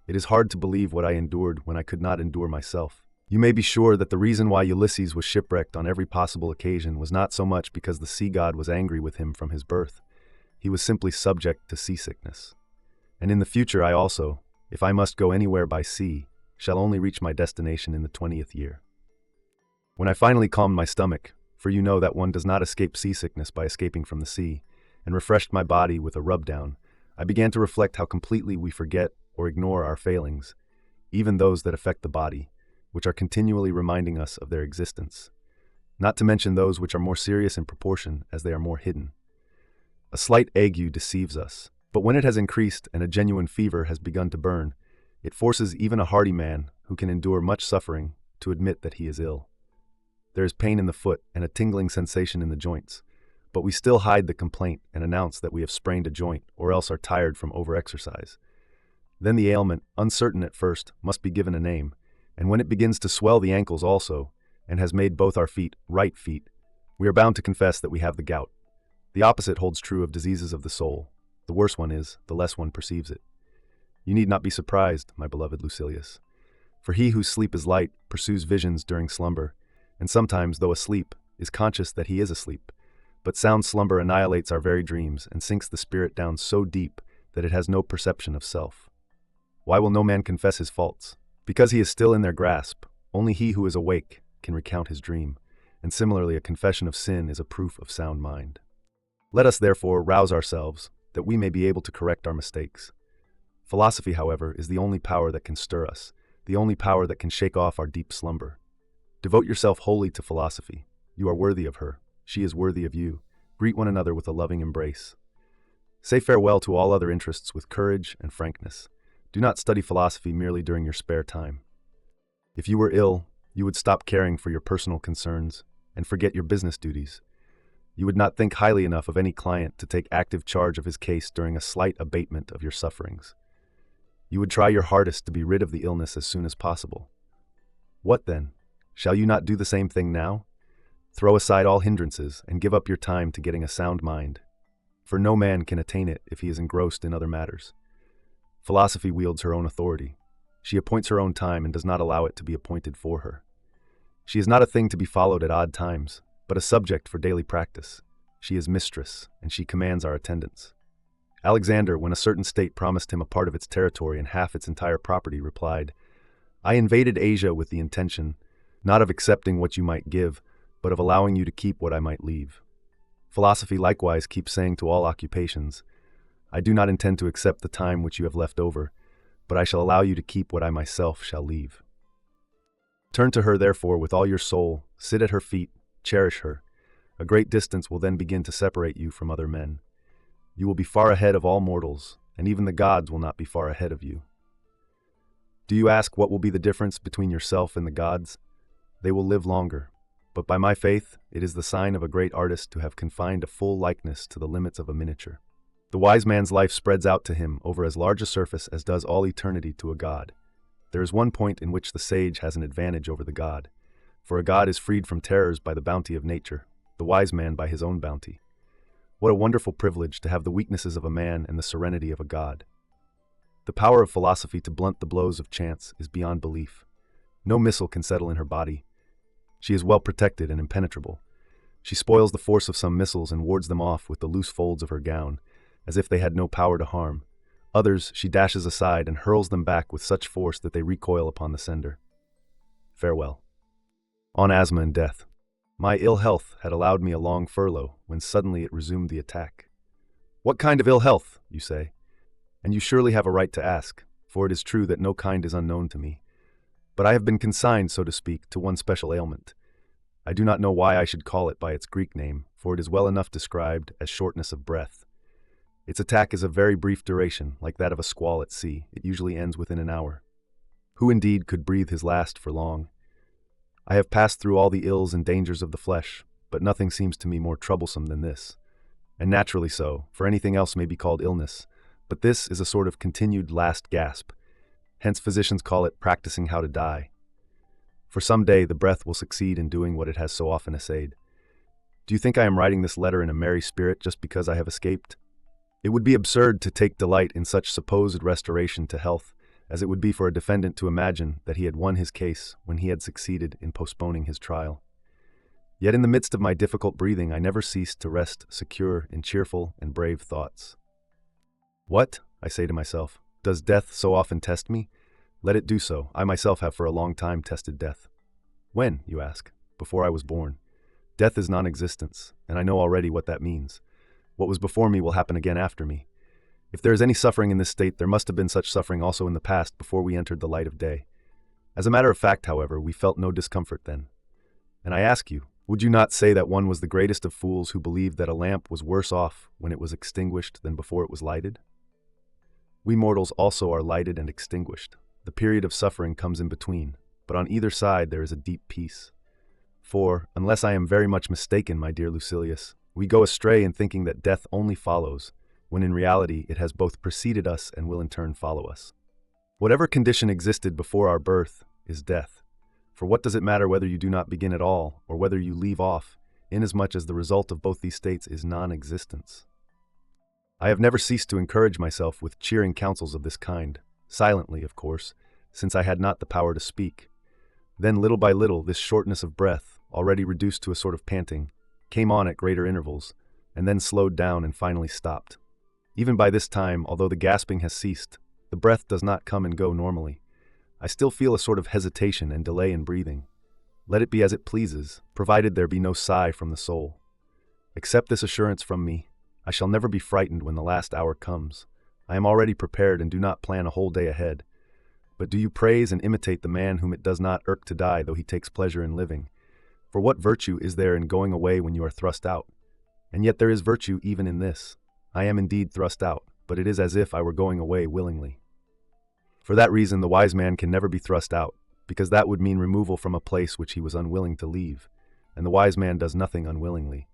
It is hard to believe what I endured when I could not endure myself. You may be sure that the reason why Ulysses was shipwrecked on every possible occasion was not so much because the sea god was angry with him from his birth. He was simply subject to seasickness. And in the future I also, if I must go anywhere by sea, shall only reach my destination in the 20th year. When I finally calmed my stomach, for you know that one does not escape seasickness by escaping from the sea, and refreshed my body with a rub-down, I began to reflect how completely we forget or ignore our failings, even those that affect the body, which are continually reminding us of their existence, not to mention those which are more serious in proportion as they are more hidden. A slight ague deceives us, but when it has increased and a genuine fever has begun to burn, it forces even a hardy man who can endure much suffering to admit that he is ill. There is pain in the foot and a tingling sensation in the joints, but we still hide the complaint and announce that we have sprained a joint or else are tired from overexercise. Then the ailment, uncertain at first, must be given a name, and when it begins to swell the ankles also, and has made both our feet right feet, we are bound to confess that we have the gout. The opposite holds true of diseases of the soul. The worse one is, the less one perceives it. You need not be surprised, my beloved Lucilius, for he whose sleep is light pursues visions during slumber, and sometimes, though asleep, is conscious that he is asleep. But sound slumber annihilates our very dreams and sinks the spirit down so deep that it has no perception of self. Why will no man confess his faults? Because he is still in their grasp. Only he who is awake can recount his dream, and similarly a confession of sin is a proof of sound mind. Let us therefore rouse ourselves, that we may be able to correct our mistakes. Philosophy, however, is the only power that can stir us, the only power that can shake off our deep slumber. Devote yourself wholly to philosophy. You are worthy of her. She is worthy of you. Greet one another with a loving embrace. Say farewell to all other interests with courage and frankness. Do not study philosophy merely during your spare time. If you were ill, you would stop caring for your personal concerns and forget your business duties. You would not think highly enough of any client to take active charge of his case during a slight abatement of your sufferings. You would try your hardest to be rid of the illness as soon as possible. What then? Shall you not do the same thing now? Throw aside all hindrances and give up your time to getting a sound mind, for no man can attain it if he is engrossed in other matters. Philosophy wields her own authority. She appoints her own time and does not allow it to be appointed for her. She is not a thing to be followed at odd times, but a subject for daily practice. She is mistress, and she commands our attendance. Alexander, when a certain state promised him a part of its territory and half its entire property, replied, "I invaded Asia with the intention, not of accepting what you might give, but of allowing you to keep what I might leave." Philosophy likewise keeps saying to all occupations, "I do not intend to accept the time which you have left over, but I shall allow you to keep what I myself shall leave." Turn to her, therefore, with all your soul, sit at her feet, cherish her. A great distance will then begin to separate you from other men. You will be far ahead of all mortals, and even the gods will not be far ahead of you. Do you ask what will be the difference between yourself and the gods? They will live longer, but by my faith, it is the sign of a great artist to have confined a full likeness to the limits of a miniature. The wise man's life spreads out to him over as large a surface as does all eternity to a god. There is one point in which the sage has an advantage over the god, for a god is freed from terrors by the bounty of nature, the wise man by his own bounty. What a wonderful privilege to have the weaknesses of a man and the serenity of a god. The power of philosophy to blunt the blows of chance is beyond belief. No missile can settle in her body. She is well protected and impenetrable. She spoils the force of some missiles and wards them off with the loose folds of her gown, as if they had no power to harm. Others she dashes aside and hurls them back with such force that they recoil upon the sender. Farewell. On asthma and death. My ill health had allowed me a long furlough when suddenly it resumed the attack. What kind of ill health, you say? And you surely have a right to ask, for it is true that no kind is unknown to me. But I have been consigned, so to speak, to one special ailment. I do not know why I should call it by its Greek name, for it is well enough described as shortness of breath. Its attack is of very brief duration, like that of a squall at sea. It usually ends within an hour. Who indeed could breathe his last for long? I have passed through all the ills and dangers of the flesh, but nothing seems to me more troublesome than this. And naturally so, for anything else may be called illness, but this is a sort of continued last gasp. Hence physicians call it practicing how to die. For some day the breath will succeed in doing what it has so often essayed. Do you think I am writing this letter in a merry spirit just because I have escaped? It would be absurd to take delight in such supposed restoration to health, as it would be for a defendant to imagine that he had won his case when he had succeeded in postponing his trial. Yet in the midst of my difficult breathing, I never ceased to rest secure in cheerful and brave thoughts. What, I say to myself, does death so often test me? Let it do so. I myself have for a long time tested death. When, you ask? Before I was born. Death is non-existence, and I know already what that means. What was before me will happen again after me. If there is any suffering in this state, there must have been such suffering also in the past before we entered the light of day. As a matter of fact, however, we felt no discomfort then. And I ask you, would you not say that one was the greatest of fools who believed that a lamp was worse off when it was extinguished than before it was lighted? We mortals also are lighted and extinguished. The period of suffering comes in between, but on either side there is a deep peace. For, unless I am very much mistaken, my dear Lucilius, we go astray in thinking that death only follows, when in reality it has both preceded us and will in turn follow us. Whatever condition existed before our birth is death. For what does it matter whether you do not begin at all, or whether you leave off, inasmuch as the result of both these states is non-existence? I have never ceased to encourage myself with cheering counsels of this kind, silently, of course, since I had not the power to speak. Then, little by little, this shortness of breath, already reduced to a sort of panting, came on at greater intervals, and then slowed down and finally stopped. Even by this time, although the gasping has ceased, the breath does not come and go normally. I still feel a sort of hesitation and delay in breathing. Let it be as it pleases, provided there be no sigh from the soul. Accept this assurance from me. I shall never be frightened when the last hour comes. I am already prepared and do not plan a whole day ahead. But do you praise and imitate the man whom it does not irk to die, though he takes pleasure in living? For what virtue is there in going away when you are thrust out? And yet there is virtue even in this. I am indeed thrust out, but it is as if I were going away willingly. For that reason the wise man can never be thrust out, because that would mean removal from a place which he was unwilling to leave, and the wise man does nothing unwillingly.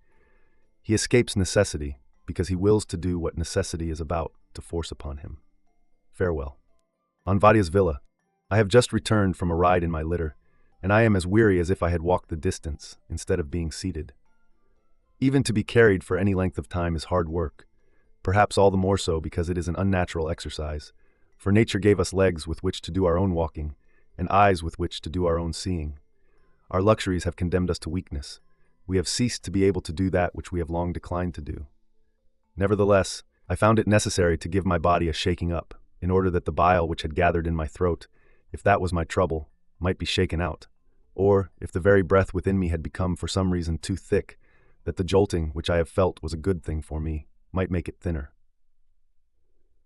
He escapes necessity, because he wills to do what necessity is about to force upon him. Farewell. On Vatia's villa, I have just returned from a ride in my litter, and I am as weary as if I had walked the distance, instead of being seated. Even to be carried for any length of time is hard work, perhaps all the more so because it is an unnatural exercise, for nature gave us legs with which to do our own walking, and eyes with which to do our own seeing. Our luxuries have condemned us to weakness. We have ceased to be able to do that which we have long declined to do. Nevertheless, I found it necessary to give my body a shaking up, in order that the bile which had gathered in my throat, if that was my trouble, might be shaken out, or, if the very breath within me had become for some reason too thick, that the jolting which I have felt was a good thing for me, might make it thinner.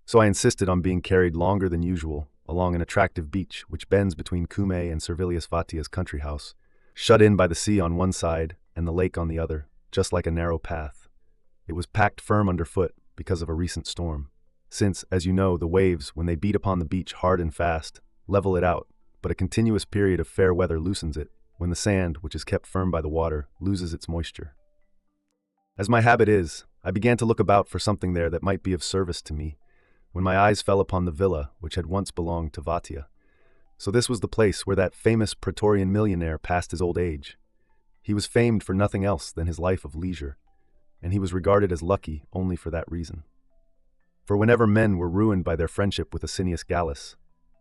So I insisted on being carried longer than usual along an attractive beach which bends between Cumae and Servilius Vatia's country house, shut in by the sea on one side and the lake on the other, just like a narrow path. It was packed firm underfoot because of a recent storm, since, as you know, the waves, when they beat upon the beach hard and fast, level it out, but a continuous period of fair weather loosens it, when the sand, which is kept firm by the water, loses its moisture. As my habit is, I began to look about for something there that might be of service to me, when my eyes fell upon the villa which had once belonged to Vatia. So this was the place where that famous Praetorian millionaire passed his old age. He was famed for nothing else than his life of leisure, and he was regarded as lucky only for that reason. For whenever men were ruined by their friendship with Asinius Gallus,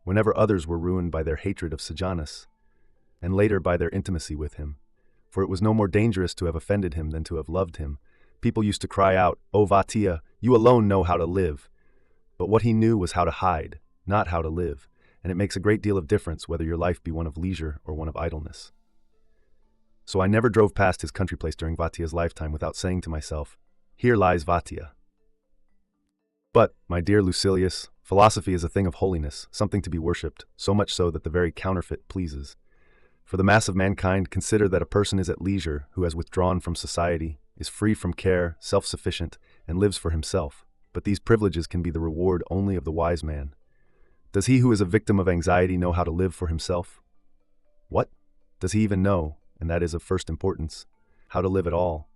whenever others were ruined by their hatred of Sejanus, and later by their intimacy with him, for it was no more dangerous to have offended him than to have loved him, people used to cry out, "O Vatia, you alone know how to live." But what he knew was how to hide, not how to live, and it makes a great deal of difference whether your life be one of leisure or one of idleness. So I never drove past his country place during Vatia's lifetime without saying to myself, "Here lies Vatia." But, my dear Lucilius, philosophy is a thing of holiness, something to be worshipped, so much so that the very counterfeit pleases. For the mass of mankind, consider that a person is at leisure who has withdrawn from society, is free from care, self-sufficient, and lives for himself. But these privileges can be the reward only of the wise man. Does he who is a victim of anxiety know how to live for himself? What? Does he even know, and that is of first importance, how to live at all?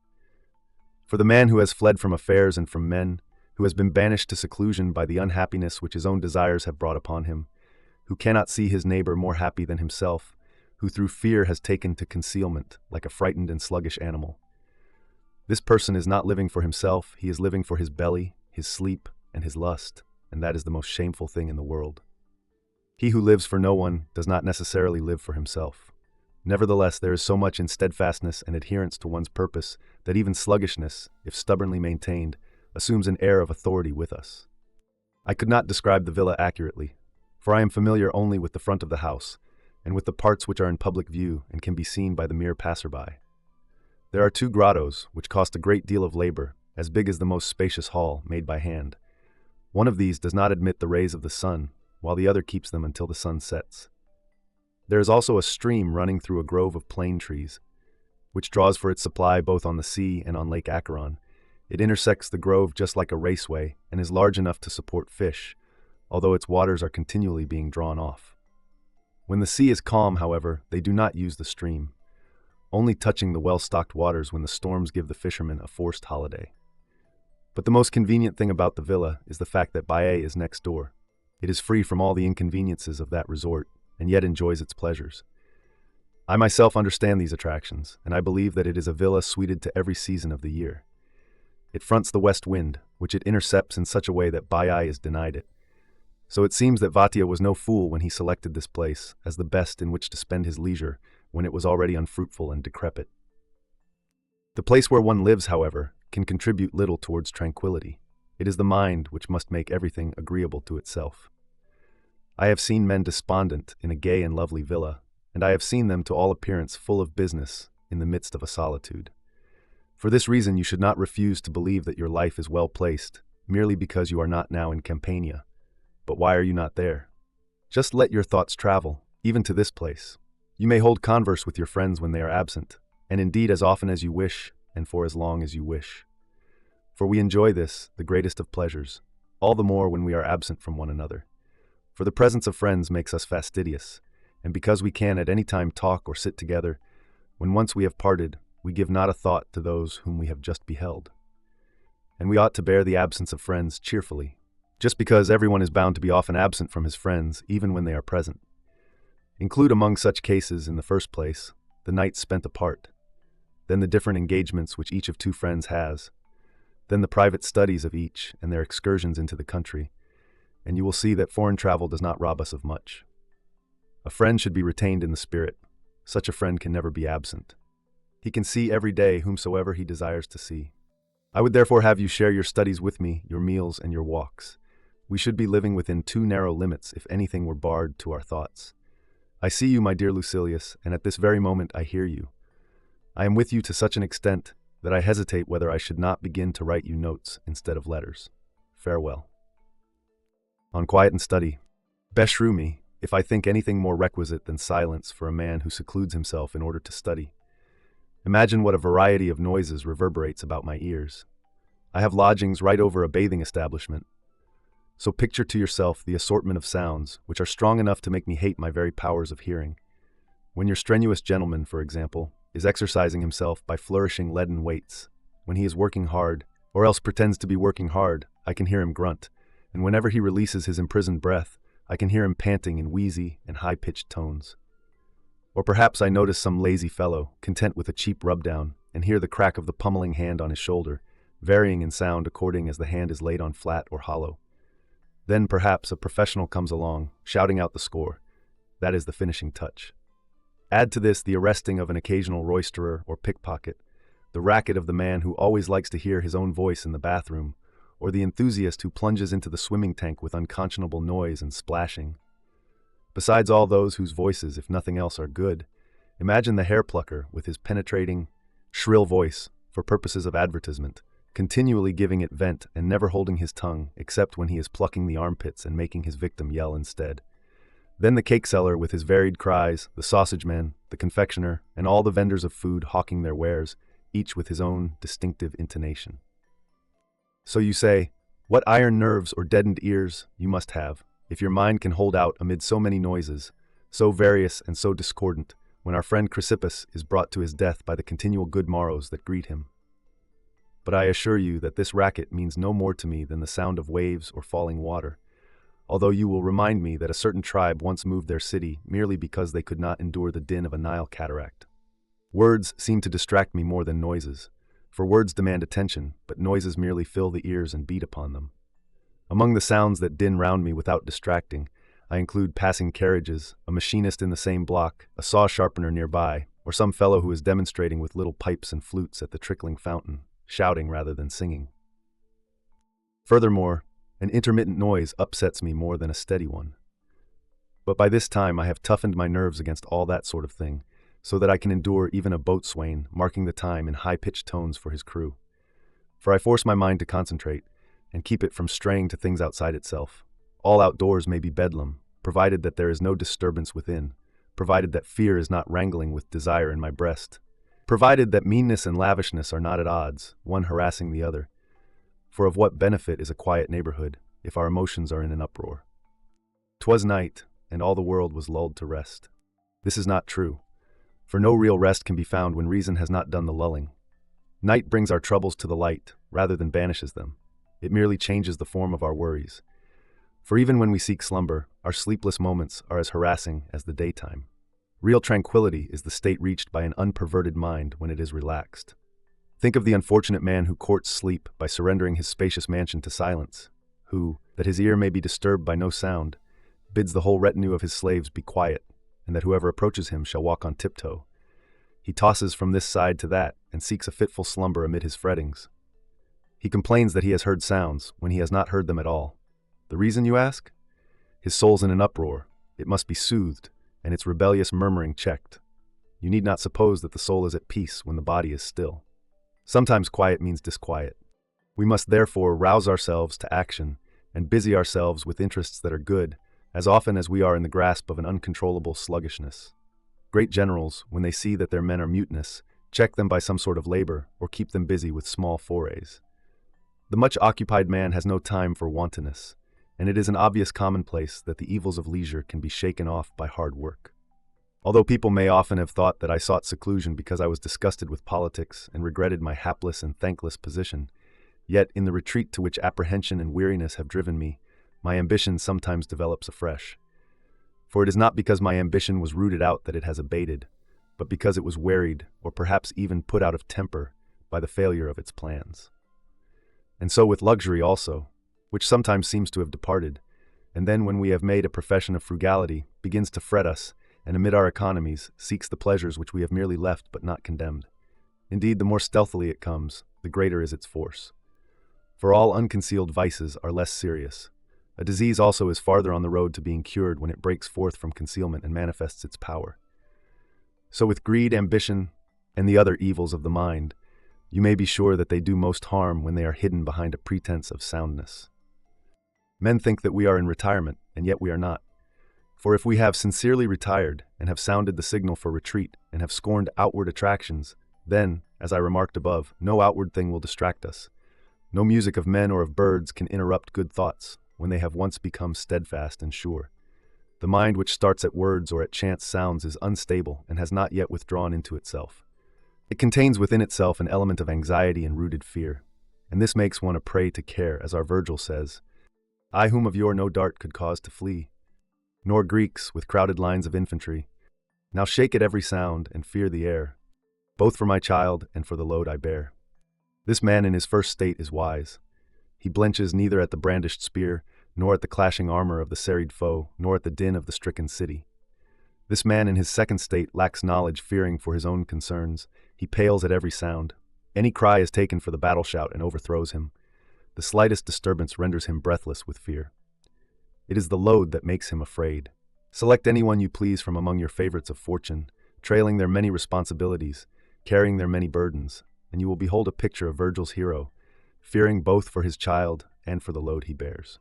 For the man who has fled from affairs and from men, who has been banished to seclusion by the unhappiness which his own desires have brought upon him, who cannot see his neighbor more happy than himself, who through fear has taken to concealment like a frightened and sluggish animal. This person is not living for himself, he is living for his belly, his sleep, and his lust, and that is the most shameful thing in the world. He who lives for no one does not necessarily live for himself. Nevertheless, there is so much in steadfastness and adherence to one's purpose that even sluggishness, if stubbornly maintained, assumes an air of authority with us. I could not describe the villa accurately, for I am familiar only with the front of the house, and with the parts which are in public view and can be seen by the mere passerby. There are 2 grottos, which cost a great deal of labor, as big as the most spacious hall, made by hand. One of these does not admit the rays of the sun, while the other keeps them until the sun sets. There is also a stream running through a grove of plane trees, which draws for its supply both on the sea and on Lake Acheron. It intersects the grove just like a raceway and is large enough to support fish, although its waters are continually being drawn off. When the sea is calm, however, they do not use the stream, only touching the well-stocked waters when the storms give the fishermen a forced holiday. But the most convenient thing about the villa is the fact that Baiae is next door. It is free from all the inconveniences of that resort, and yet enjoys its pleasures. I myself understand these attractions, and I believe that it is a villa suited to every season of the year. It fronts the west wind, which it intercepts in such a way that Baiae is denied it. So it seems that Vatia was no fool when he selected this place as the best in which to spend his leisure when it was already unfruitful and decrepit. The place where one lives, however, can contribute little towards tranquility. It is the mind which must make everything agreeable to itself. I have seen men despondent in a gay and lovely villa, and I have seen them to all appearance full of business in the midst of a solitude. For this reason you should not refuse to believe that your life is well placed, merely because you are not now in Campania. But why are you not there? Just let your thoughts travel, even to this place. You may hold converse with your friends when they are absent, and indeed as often as you wish, and for as long as you wish. For we enjoy this, the greatest of pleasures, all the more when we are absent from one another. For the presence of friends makes us fastidious, and because we can at any time talk or sit together, when once we have parted, we give not a thought to those whom we have just beheld. And we ought to bear the absence of friends cheerfully, just because everyone is bound to be often absent from his friends, even when they are present. Include among such cases, in the first place, the nights spent apart, then the different engagements which each of two friends has, then the private studies of each and their excursions into the country, and you will see that foreign travel does not rob us of much. A friend should be retained in the spirit. Such a friend can never be absent. He can see every day whomsoever he desires to see. I would therefore have you share your studies with me, your meals and your walks. We should be living within too narrow limits if anything were barred to our thoughts. I see you, my dear Lucilius, and at this very moment I hear you. I am with you to such an extent that I hesitate whether I should not begin to write you notes instead of letters. Farewell. On quiet and study. Beshrew me, if I think anything more requisite than silence for a man who secludes himself in order to study. Imagine what a variety of noises reverberates about my ears. I have lodgings right over a bathing establishment. So picture to yourself the assortment of sounds, which are strong enough to make me hate my very powers of hearing. When your strenuous gentleman, for example, is exercising himself by flourishing leaden weights, when he is working hard, or else pretends to be working hard, I can hear him grunt, and whenever he releases his imprisoned breath, I can hear him panting in wheezy and high-pitched tones. Or perhaps I notice some lazy fellow, content with a cheap rub-down, and hear the crack of the pummeling hand on his shoulder, varying in sound according as the hand is laid on flat or hollow. Then perhaps a professional comes along, shouting out the score. That is the finishing touch. Add to this the arresting of an occasional roisterer or pickpocket, the racket of the man who always likes to hear his own voice in the bathroom, or the enthusiast who plunges into the swimming tank with unconscionable noise and splashing. Besides all those whose voices, if nothing else, are good, imagine the hair plucker with his penetrating, shrill voice for purposes of advertisement, continually giving it vent and never holding his tongue except when he is plucking the armpits and making his victim yell instead. Then the cake seller with his varied cries, the sausage man, the confectioner, and all the vendors of food hawking their wares, each with his own distinctive intonation. So you say, what iron nerves or deadened ears you must have, if your mind can hold out amid so many noises, so various and so discordant, when our friend Chrysippus is brought to his death by the continual good morrows that greet him. But I assure you that this racket means no more to me than the sound of waves or falling water, although you will remind me that a certain tribe once moved their city merely because they could not endure the din of a Nile cataract. Words seem to distract me more than noises, for words demand attention, but noises merely fill the ears and beat upon them. Among the sounds that din round me without distracting, I include passing carriages, a machinist in the same block, a saw sharpener nearby, or some fellow who is demonstrating with little pipes and flutes at the trickling fountain, shouting rather than singing. Furthermore, an intermittent noise upsets me more than a steady one. But by this time I have toughened my nerves against all that sort of thing, so that I can endure even a boatswain marking the time in high-pitched tones for his crew. For I force my mind to concentrate, and keep it from straying to things outside itself. All outdoors may be bedlam, provided that there is no disturbance within, provided that fear is not wrangling with desire in my breast, provided that meanness and lavishness are not at odds, one harassing the other. For of what benefit is a quiet neighborhood, if our emotions are in an uproar? 'Twas night, and all the world was lulled to rest. This is not true, for no real rest can be found when reason has not done the lulling. Night brings our troubles to the light, rather than banishes them. It merely changes the form of our worries. For even when we seek slumber, our sleepless moments are as harassing as the daytime. Real tranquility is the state reached by an unperverted mind when it is relaxed. Think of the unfortunate man who courts sleep by surrendering his spacious mansion to silence, who, that his ear may be disturbed by no sound, bids the whole retinue of his slaves be quiet, and that whoever approaches him shall walk on tiptoe. He tosses from this side to that, and seeks a fitful slumber amid his frettings. He complains that he has heard sounds, when he has not heard them at all. The reason, you ask? His soul's in an uproar. It must be soothed, and its rebellious murmuring checked. You need not suppose that the soul is at peace when the body is still. Sometimes quiet means disquiet. We must therefore rouse ourselves to action and busy ourselves with interests that are good, as often as we are in the grasp of an uncontrollable sluggishness. Great generals, when they see that their men are mutinous, check them by some sort of labor or keep them busy with small forays. The much occupied man has no time for wantonness, and it is an obvious commonplace that the evils of leisure can be shaken off by hard work. Although people may often have thought that I sought seclusion because I was disgusted with politics and regretted my hapless and thankless position, yet in the retreat to which apprehension and weariness have driven me, my ambition sometimes develops afresh. For it is not because my ambition was rooted out that it has abated, but because it was wearied, or perhaps even put out of temper, by the failure of its plans. And so with luxury also, which sometimes seems to have departed, and then when we have made a profession of frugality, begins to fret us, and amid our economies seeks the pleasures which we have merely left but not condemned. Indeed, the more stealthily it comes, the greater is its force. For all unconcealed vices are less serious. A disease also is farther on the road to being cured when it breaks forth from concealment and manifests its power. So with greed, ambition, and the other evils of the mind, you may be sure that they do most harm when they are hidden behind a pretense of soundness. Men think that we are in retirement, and yet we are not. For if we have sincerely retired, and have sounded the signal for retreat, and have scorned outward attractions, then, as I remarked above, no outward thing will distract us. No music of men or of birds can interrupt good thoughts, when they have once become steadfast and sure. The mind which starts at words or at chance sounds is unstable and has not yet withdrawn into itself. It contains within itself an element of anxiety and rooted fear, and this makes one a prey to care, as our Virgil says, "I whom of yore no dart could cause to flee, nor Greeks with crowded lines of infantry, now shake at every sound and fear the air, both for my child and for the load I bear." This man in his first state is wise. He blenches neither at the brandished spear, nor at the clashing armor of the serried foe, nor at the din of the stricken city. This man in his second state lacks knowledge, fearing for his own concerns. He pales at every sound. Any cry is taken for the battle shout and overthrows him. The slightest disturbance renders him breathless with fear. It is the load that makes him afraid. Select anyone you please from among your favorites of fortune, trailing their many responsibilities, carrying their many burdens, and you will behold a picture of Virgil's hero, fearing both for his child and for the load he bears.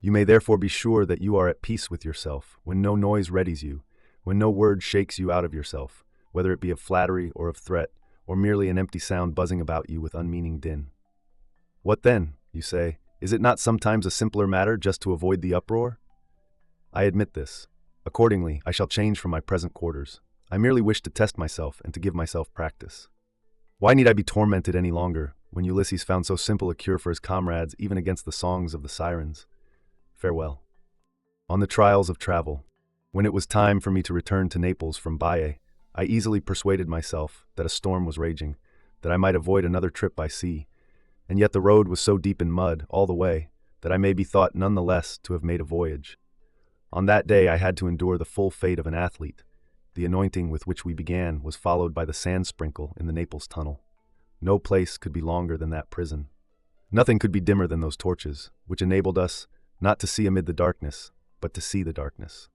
You may therefore be sure that you are at peace with yourself, when no noise readies you, when no word shakes you out of yourself, whether it be of flattery or of threat, or merely an empty sound buzzing about you with unmeaning din. What then, you say, is it not sometimes a simpler matter just to avoid the uproar? I admit this. Accordingly, I shall change from my present quarters. I merely wish to test myself and to give myself practice. Why need I be tormented any longer, when Ulysses found so simple a cure for his comrades even against the songs of the sirens? Farewell. On the trials of travel, when it was time for me to return to Naples from Baiae, I easily persuaded myself that a storm was raging, that I might avoid another trip by sea, and yet the road was so deep in mud all the way that I may be thought none the less to have made a voyage. On that day I had to endure the full fate of an athlete. The anointing with which we began was followed by the sand sprinkle in the Naples tunnel. No place could be longer than that prison. Nothing could be dimmer than those torches, which enabled us not to see amid the darkness, but to see the darkness.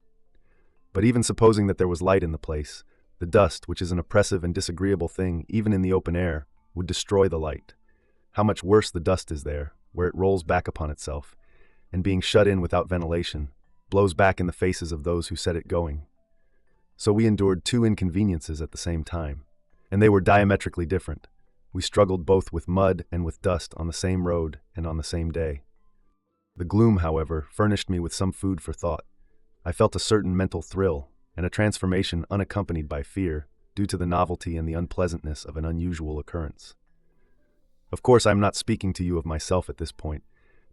But even supposing that there was light in the place, the dust, which is an oppressive and disagreeable thing even in the open air, would destroy the light. How much worse the dust is there, where it rolls back upon itself, and being shut in without ventilation, blows back in the faces of those who set it going. So we endured two inconveniences at the same time, and they were diametrically different. We struggled both with mud and with dust on the same road and on the same day. The gloom, however, furnished me with some food for thought. I felt a certain mental thrill, and a transformation unaccompanied by fear, due to the novelty and the unpleasantness of an unusual occurrence. Of course, I am not speaking to you of myself at this point,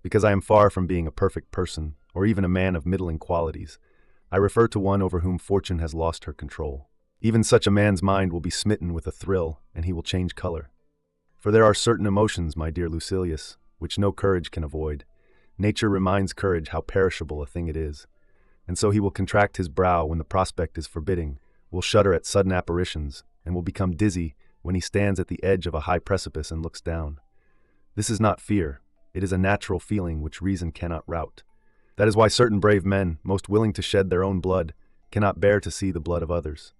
because I am far from being a perfect person, or even a man of middling qualities. I refer to one over whom fortune has lost her control. Even such a man's mind will be smitten with a thrill, and he will change color. For there are certain emotions, my dear Lucilius, which no courage can avoid. Nature reminds courage how perishable a thing it is, and so he will contract his brow when the prospect is forbidding, will shudder at sudden apparitions, and will become dizzy when he stands at the edge of a high precipice and looks down. This is not fear, it is a natural feeling which reason cannot rout. That is why certain brave men, most willing to shed their own blood, cannot bear to see the blood of others.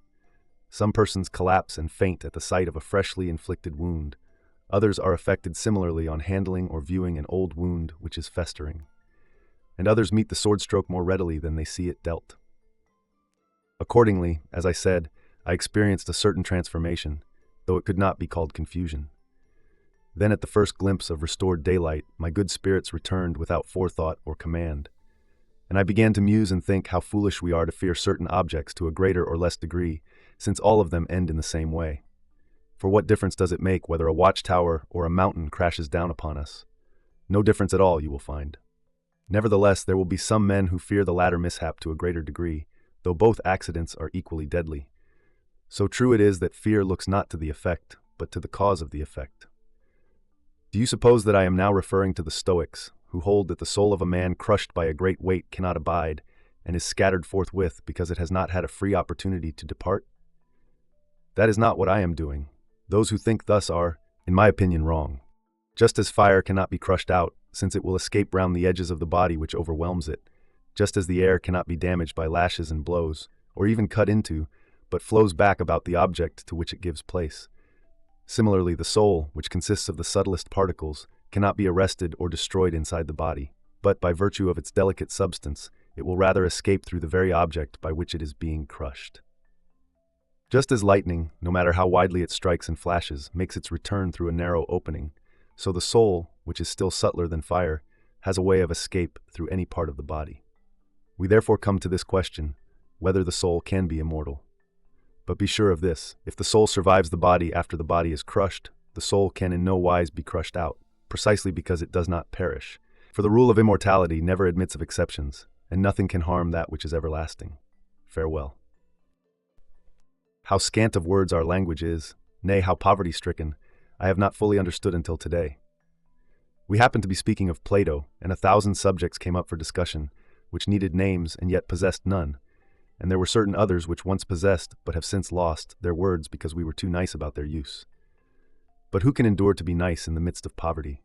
Some persons collapse and faint at the sight of a freshly inflicted wound. Others are affected similarly on handling or viewing an old wound which is festering. And others meet the sword stroke more readily than they see it dealt. Accordingly, as I said, I experienced a certain transformation, though it could not be called confusion. Then at the first glimpse of restored daylight, my good spirits returned without forethought or command, and I began to muse and think how foolish we are to fear certain objects to a greater or less degree, since all of them end in the same way. For what difference does it make whether a watchtower or a mountain crashes down upon us? No difference at all, you will find. Nevertheless, there will be some men who fear the latter mishap to a greater degree, though both accidents are equally deadly. So true it is that fear looks not to the effect, but to the cause of the effect. Do you suppose that I am now referring to the Stoics, who hold that the soul of a man crushed by a great weight cannot abide, and is scattered forthwith because it has not had a free opportunity to depart? That is not what I am doing. Those who think thus are, in my opinion, wrong. Just as fire cannot be crushed out, since it will escape round the edges of the body which overwhelms it, just as the air cannot be damaged by lashes and blows, or even cut into, but flows back about the object to which it gives place. Similarly, the soul, which consists of the subtlest particles, cannot be arrested or destroyed inside the body, but by virtue of its delicate substance, it will rather escape through the very object by which it is being crushed. Just as lightning, no matter how widely it strikes and flashes, makes its return through a narrow opening, so the soul, which is still subtler than fire, has a way of escape through any part of the body. We therefore come to this question, whether the soul can be immortal. But be sure of this, if the soul survives the body after the body is crushed, the soul can in no wise be crushed out, precisely because it does not perish. For the rule of immortality never admits of exceptions, and nothing can harm that which is everlasting. Farewell. How scant of words our language is, nay, how poverty-stricken, I have not fully understood until today. We happened to be speaking of Plato, and 1,000 subjects came up for discussion, which needed names and yet possessed none, and there were certain others which once possessed but have since lost their words because we were too nice about their use. But who can endure to be nice in the midst of poverty?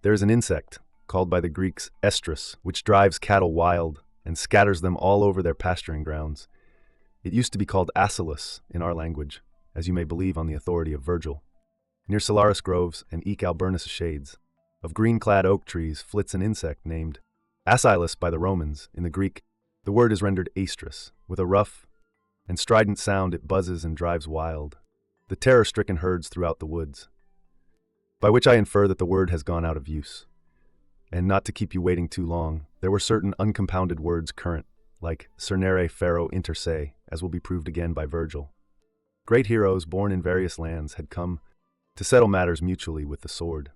There is an insect, called by the Greeks estrus, which drives cattle wild and scatters them all over their pasturing grounds. It used to be called asalus in our language, as you may believe on the authority of Virgil. Near Salaris groves and eke Alburnus shades, of green-clad oak trees flits an insect named asilus by the Romans. In the Greek, the word is rendered astrus. With a rough and strident sound it buzzes and drives wild the terror-stricken herds throughout the woods. By which I infer that the word has gone out of use. And not to keep you waiting too long, there were certain uncompounded words current, like cernere ferro inter se, as will be proved again by Virgil. Great heroes born in various lands had come to settle matters mutually with the sword.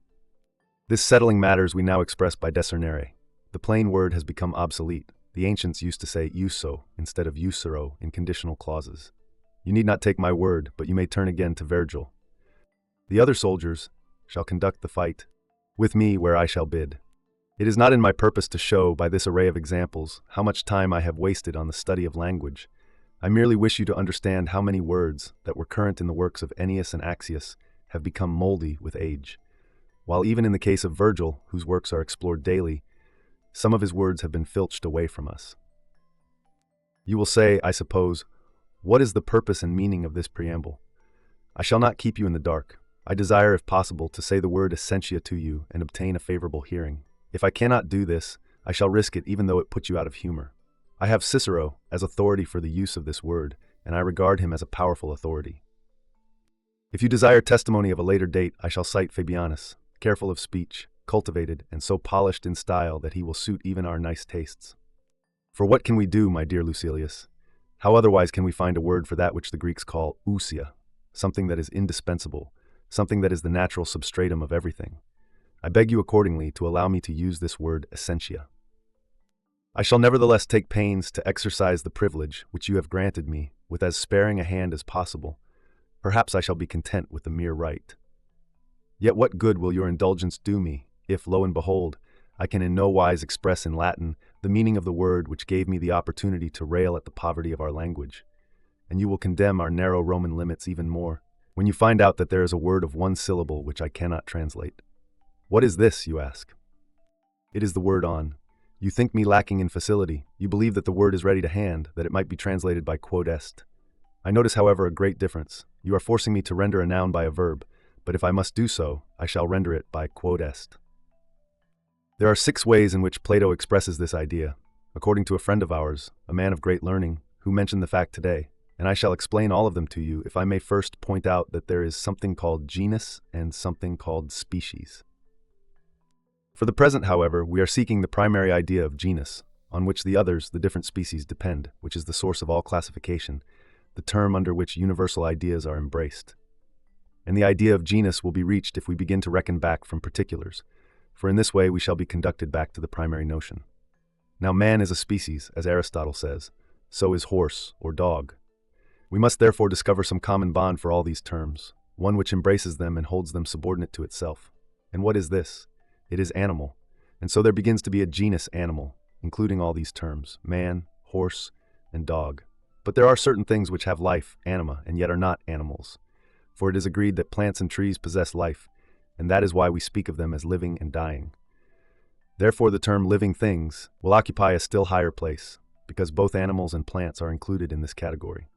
This settling matters we now express by decernere. The plain word has become obsolete. The ancients used to say uso instead of usero in conditional clauses. You need not take my word, but you may turn again to Virgil. The other soldiers shall conduct the fight with me where I shall bid. It is not in my purpose to show by this array of examples how much time I have wasted on the study of language. I merely wish you to understand how many words that were current in the works of Annaeus and Axius have become moldy with age, while even in the case of Virgil, whose works are explored daily, some of his words have been filched away from us. You will say, I suppose, what is the purpose and meaning of this preamble? I shall not keep you in the dark. I desire, if possible, to say the word essentia to you and obtain a favorable hearing. If I cannot do this, I shall risk it even though it puts you out of humor. I have Cicero as authority for the use of this word, and I regard him as a powerful authority. If you desire testimony of a later date, I shall cite Fabianus, careful of speech, cultivated, and so polished in style that he will suit even our nice tastes. For what can we do, my dear Lucilius? How otherwise can we find a word for that which the Greeks call ousia, something that is indispensable, something that is the natural substratum of everything? I beg you accordingly to allow me to use this word essentia. I shall nevertheless take pains to exercise the privilege which you have granted me with as sparing a hand as possible. Perhaps I shall be content with the mere right. Yet what good will your indulgence do me, if, lo and behold, I can in no wise express in Latin the meaning of the word which gave me the opportunity to rail at the poverty of our language? And you will condemn our narrow Roman limits even more, when you find out that there is a word of one syllable which I cannot translate. What is this, you ask? It is the word on. You think me lacking in facility. You believe that the word is ready to hand, that it might be translated by quod est. I notice, however, a great difference. You are forcing me to render a noun by a verb, but if I must do so, I shall render it by quod est. There are 6 ways in which Plato expresses this idea, according to a friend of ours, a man of great learning, who mentioned the fact today, and I shall explain all of them to you if I may first point out that there is something called genus and something called species. For the present, however, we are seeking the primary idea of genus, on which the others, the different species, depend, which is the source of all classification, the term under which universal ideas are embraced. And the idea of genus will be reached if we begin to reckon back from particulars, for in this way we shall be conducted back to the primary notion. Now man is a species, as Aristotle says, so is horse or dog. We must therefore discover some common bond for all these terms, one which embraces them and holds them subordinate to itself. And what is this? It is animal, and so there begins to be a genus animal, including all these terms, man, horse, and dog. But there are certain things which have life, anima, and yet are not animals. For it is agreed that plants and trees possess life, and that is why we speak of them as living and dying. Therefore the term living things will occupy a still higher place, because both animals and plants are included in this category.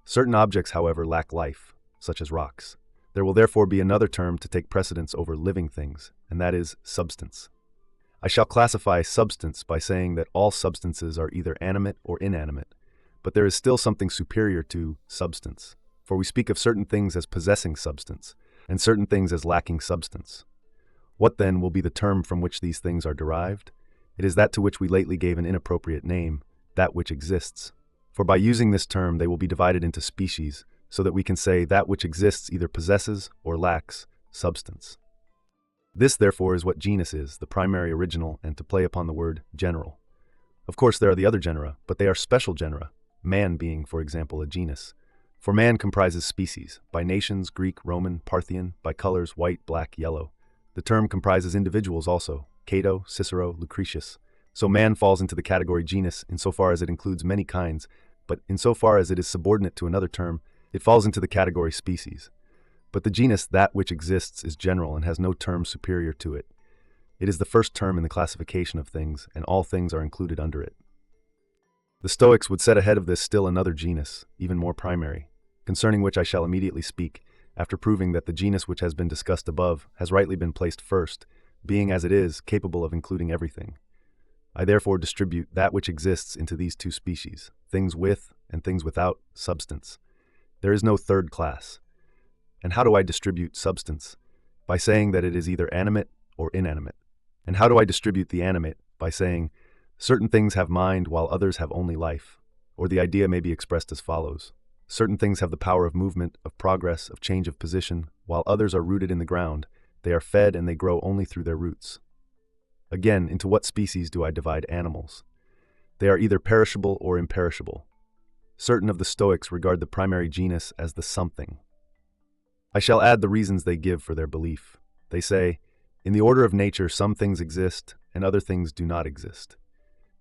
Certain objects, however, lack life, such as rocks. There will therefore be another term to take precedence over living things, and that is substance. I shall classify substance by saying that all substances are either animate or inanimate, but there is still something superior to substance, for we speak of certain things as possessing substance, and certain things as lacking substance. What then will be the term from which these things are derived? It is that to which we lately gave an inappropriate name, that which exists. For by using this term they will be divided into species, so that we can say that which exists either possesses or lacks substance. This, therefore, is what genus is, the primary original, and to play upon the word general. Of course, there are the other genera, but they are special genera, man being, for example, a genus. For man comprises species, by nations, Greek, Roman, Parthian, by colors, white, black, yellow. The term comprises individuals also, Cato, Cicero, Lucretius. So man falls into the category genus insofar as it includes many kinds, but insofar as it is subordinate to another term, it falls into the category species. But the genus, that which exists, is general and has no term superior to it. It is the first term in the classification of things, and all things are included under it. The Stoics would set ahead of this still another genus, even more primary, concerning which I shall immediately speak, after proving that the genus which has been discussed above has rightly been placed first, being as it is, capable of including everything. I therefore distribute that which exists into these 2 species, things with and things without substance. There is no third class. And how do I distribute substance? By saying that it is either animate or inanimate. And how do I distribute the animate? By saying, certain things have mind while others have only life. Or the idea may be expressed as follows. Certain things have the power of movement, of progress, of change of position, while others are rooted in the ground. They are fed and they grow only through their roots. Again, into what species do I divide animals? They are either perishable or imperishable. Certain of the Stoics regard the primary genus as the something. I shall add the reasons they give for their belief. They say, in the order of nature some things exist and other things do not exist.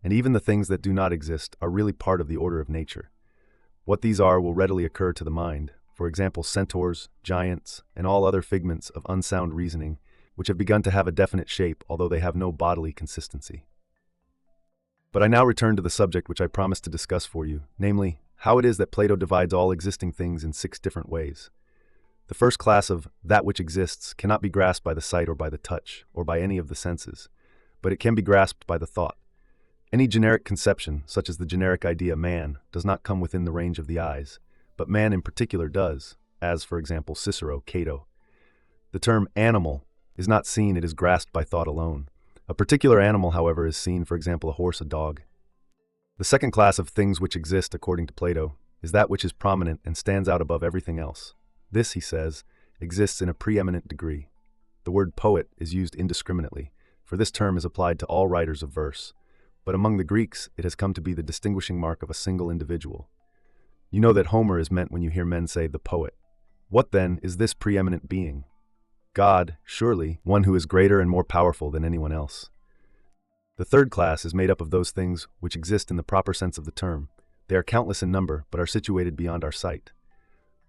And even the things that do not exist are really part of the order of nature. What these are will readily occur to the mind, for example centaurs, giants, and all other figments of unsound reasoning, which have begun to have a definite shape although they have no bodily consistency. But I now return to the subject which I promised to discuss for you, namely, how it is that Plato divides all existing things in 6 different ways. The first class of that which exists cannot be grasped by the sight or by the touch, or by any of the senses, but it can be grasped by the thought. Any generic conception, such as the generic idea man, does not come within the range of the eyes, but man in particular does, as, for example, Cicero, Cato. The term animal is not seen, it is grasped by thought alone. A particular animal, however, is seen, for example, a horse, a dog. The second class of things which exist, according to Plato, is that which is prominent and stands out above everything else. This, he says, exists in a preeminent degree. The word poet is used indiscriminately, for this term is applied to all writers of verse, but among the Greeks it has come to be the distinguishing mark of a single individual. You know that Homer is meant when you hear men say the poet. What then is this preeminent being? God, surely, one who is greater and more powerful than anyone else. The third class is made up of those things which exist in the proper sense of the term. They are countless in number, but are situated beyond our sight.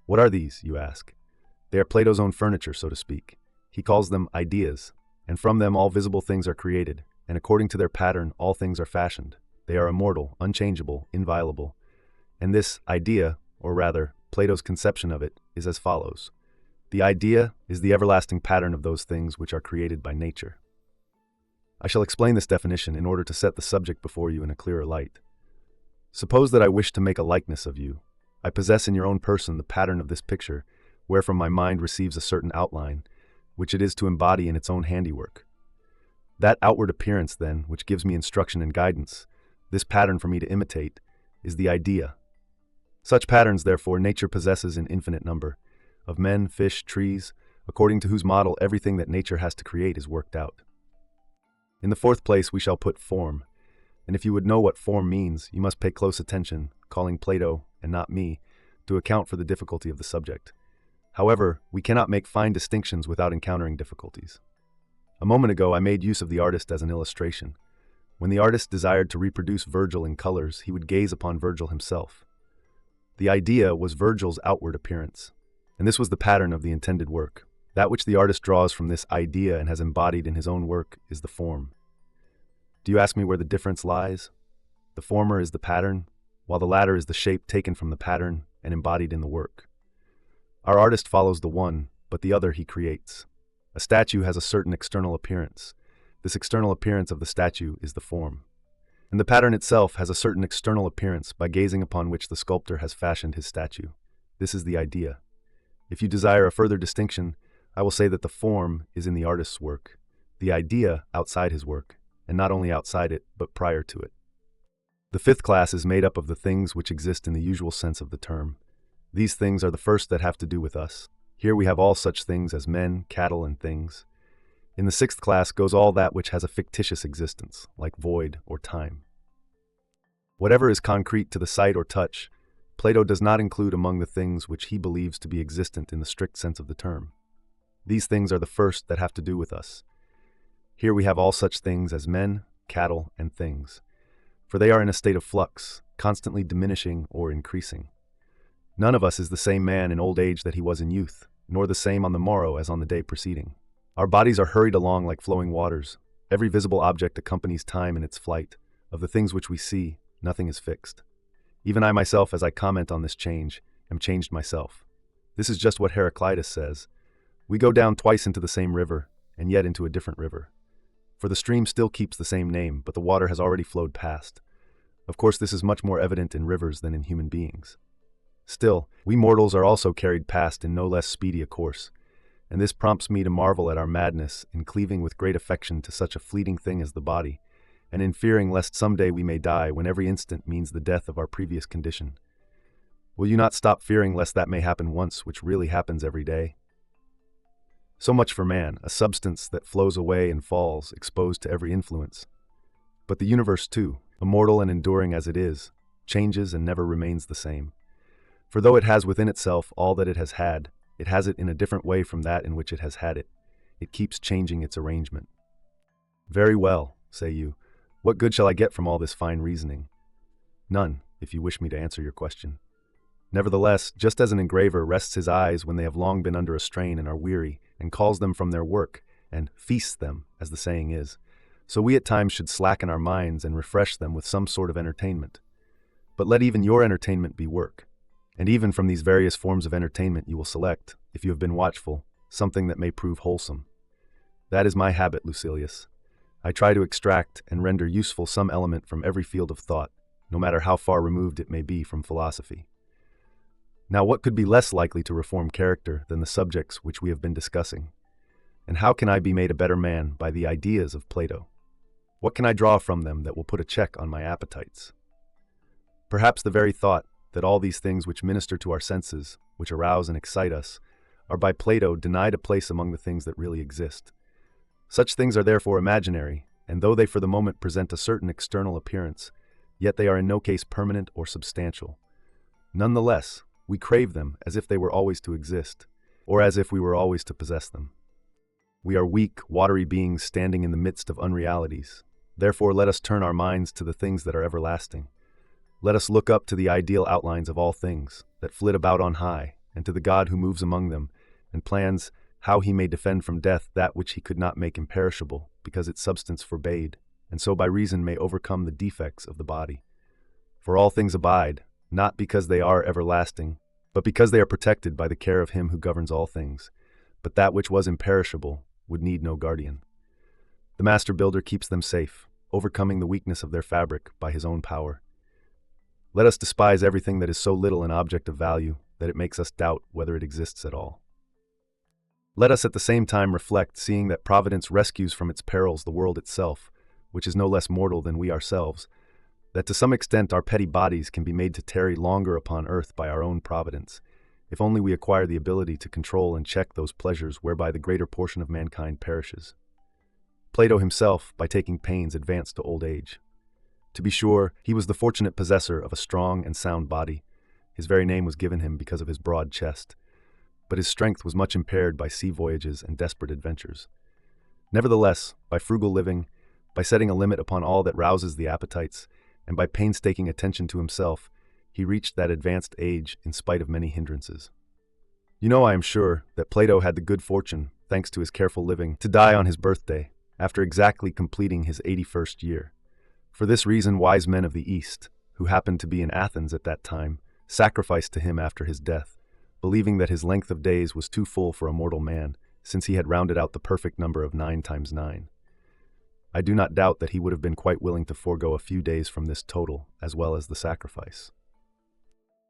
What are these, you ask? They are Plato's own furniture, so to speak. He calls them ideas, and from them all visible things are created, and according to their pattern all things are fashioned. They are immortal, unchangeable, inviolable. And this idea, or rather, Plato's conception of it, is as follows. The idea is the everlasting pattern of those things which are created by nature. I shall explain this definition in order to set the subject before you in a clearer light. Suppose that I wish to make a likeness of you. I possess in your own person the pattern of this picture, wherefrom my mind receives a certain outline, which it is to embody in its own handiwork. That outward appearance, then, which gives me instruction and guidance, this pattern for me to imitate, is the idea. Such patterns, therefore, nature possesses in infinite number, of men, fish, trees, according to whose model everything that nature has to create is worked out. In the fourth place we shall put form, and if you would know what form means, you must pay close attention, calling Plato, and not me, to account for the difficulty of the subject. However, we cannot make fine distinctions without encountering difficulties. A moment ago I made use of the artist as an illustration. When the artist desired to reproduce Virgil in colors, he would gaze upon Virgil himself. The idea was Virgil's outward appearance, and this was the pattern of the intended work. That which the artist draws from this idea and has embodied in his own work is the form. Do you ask me where the difference lies? The former is the pattern, while the latter is the shape taken from the pattern and embodied in the work. Our artist follows the one, but the other he creates. A statue has a certain external appearance. This external appearance of the statue is the form. And the pattern itself has a certain external appearance by gazing upon which the sculptor has fashioned his statue. This is the idea. If you desire a further distinction, I will say that the form is in the artist's work, the idea outside his work, and not only outside it, but prior to it. The fifth class is made up of the things which exist in the usual sense of the term. These things are the first that have to do with us. Here we have all such things as men, cattle, and things. In the sixth class goes all that which has a fictitious existence, like void or time. Whatever is concrete to the sight or touch, Plato does not include among the things which he believes to be existent in the strict sense of the term. These things are the first that have to do with us. Here we have all such things as men, cattle, and things, for they are in a state of flux, constantly diminishing or increasing. None of us is the same man in old age that he was in youth, nor the same on the morrow as on the day preceding. Our bodies are hurried along like flowing waters. Every visible object accompanies time in its flight. Of the things which we see, nothing is fixed. Even I myself, as I comment on this change, am changed myself. This is just what Heraclitus says. We go down twice into the same river, and yet into a different river. For the stream still keeps the same name, but the water has already flowed past. Of course, this is much more evident in rivers than in human beings. Still, we mortals are also carried past in no less speedy a course, and this prompts me to marvel at our madness in cleaving with great affection to such a fleeting thing as the body, and in fearing lest someday we may die when every instant means the death of our previous condition. Will you not stop fearing lest that may happen once, which really happens every day? So much for man, a substance that flows away and falls, exposed to every influence. But the universe too, immortal and enduring as it is, changes and never remains the same. For though it has within itself all that it has it in a different way from that in which it has had it. It keeps changing its arrangement. Very well, say you. What good shall I get from all this fine reasoning? None, if you wish me to answer your question. Nevertheless, just as an engraver rests his eyes when they have long been under a strain and are weary, and calls them from their work, and feasts them, as the saying is, so we at times should slacken our minds and refresh them with some sort of entertainment. But let even your entertainment be work. And even from these various forms of entertainment you will select, if you have been watchful, something that may prove wholesome. That is my habit, Lucilius. I try to extract and render useful some element from every field of thought, no matter how far removed it may be from philosophy. Now, what could be less likely to reform character than the subjects which we have been discussing? And how can I be made a better man by the ideas of Plato? What can I draw from them that will put a check on my appetites? Perhaps the very thought that all these things which minister to our senses, which arouse and excite us, are by Plato denied a place among the things that really exist. Such things are therefore imaginary, and though they for the moment present a certain external appearance, yet they are in no case permanent or substantial. Nonetheless, we crave them as if they were always to exist, or as if we were always to possess them. We are weak, watery beings standing in the midst of unrealities. Therefore let us turn our minds to the things that are everlasting. Let us look up to the ideal outlines of all things that flit about on high, and to the God who moves among them, and plans how he may defend from death that which he could not make imperishable, because its substance forbade, and so by reason may overcome the defects of the body. For all things abide, not because they are everlasting, but because they are protected by the care of him who governs all things, but that which was imperishable would need no guardian. The master builder keeps them safe, overcoming the weakness of their fabric by his own power. Let us despise everything that is so little an object of value that it makes us doubt whether it exists at all. Let us at the same time reflect, seeing that Providence rescues from its perils the world itself, which is no less mortal than we ourselves, that to some extent our petty bodies can be made to tarry longer upon earth by our own providence, if only we acquire the ability to control and check those pleasures whereby the greater portion of mankind perishes. Plato himself, by taking pains, advanced to old age. To be sure, he was the fortunate possessor of a strong and sound body. His very name was given him because of his broad chest. But his strength was much impaired by sea voyages and desperate adventures. Nevertheless, by frugal living, by setting a limit upon all that rouses the appetites, and by painstaking attention to himself, he reached that advanced age in spite of many hindrances. You know, I am sure, that Plato had the good fortune, thanks to his careful living, to die on his birthday, after exactly completing his 81st year. For this reason, wise men of the East, who happened to be in Athens at that time, sacrificed to him after his death, believing that his length of days was too full for a mortal man, since he had rounded out the perfect number of 9 times 9. I do not doubt that he would have been quite willing to forego a few days from this total, as well as the sacrifice.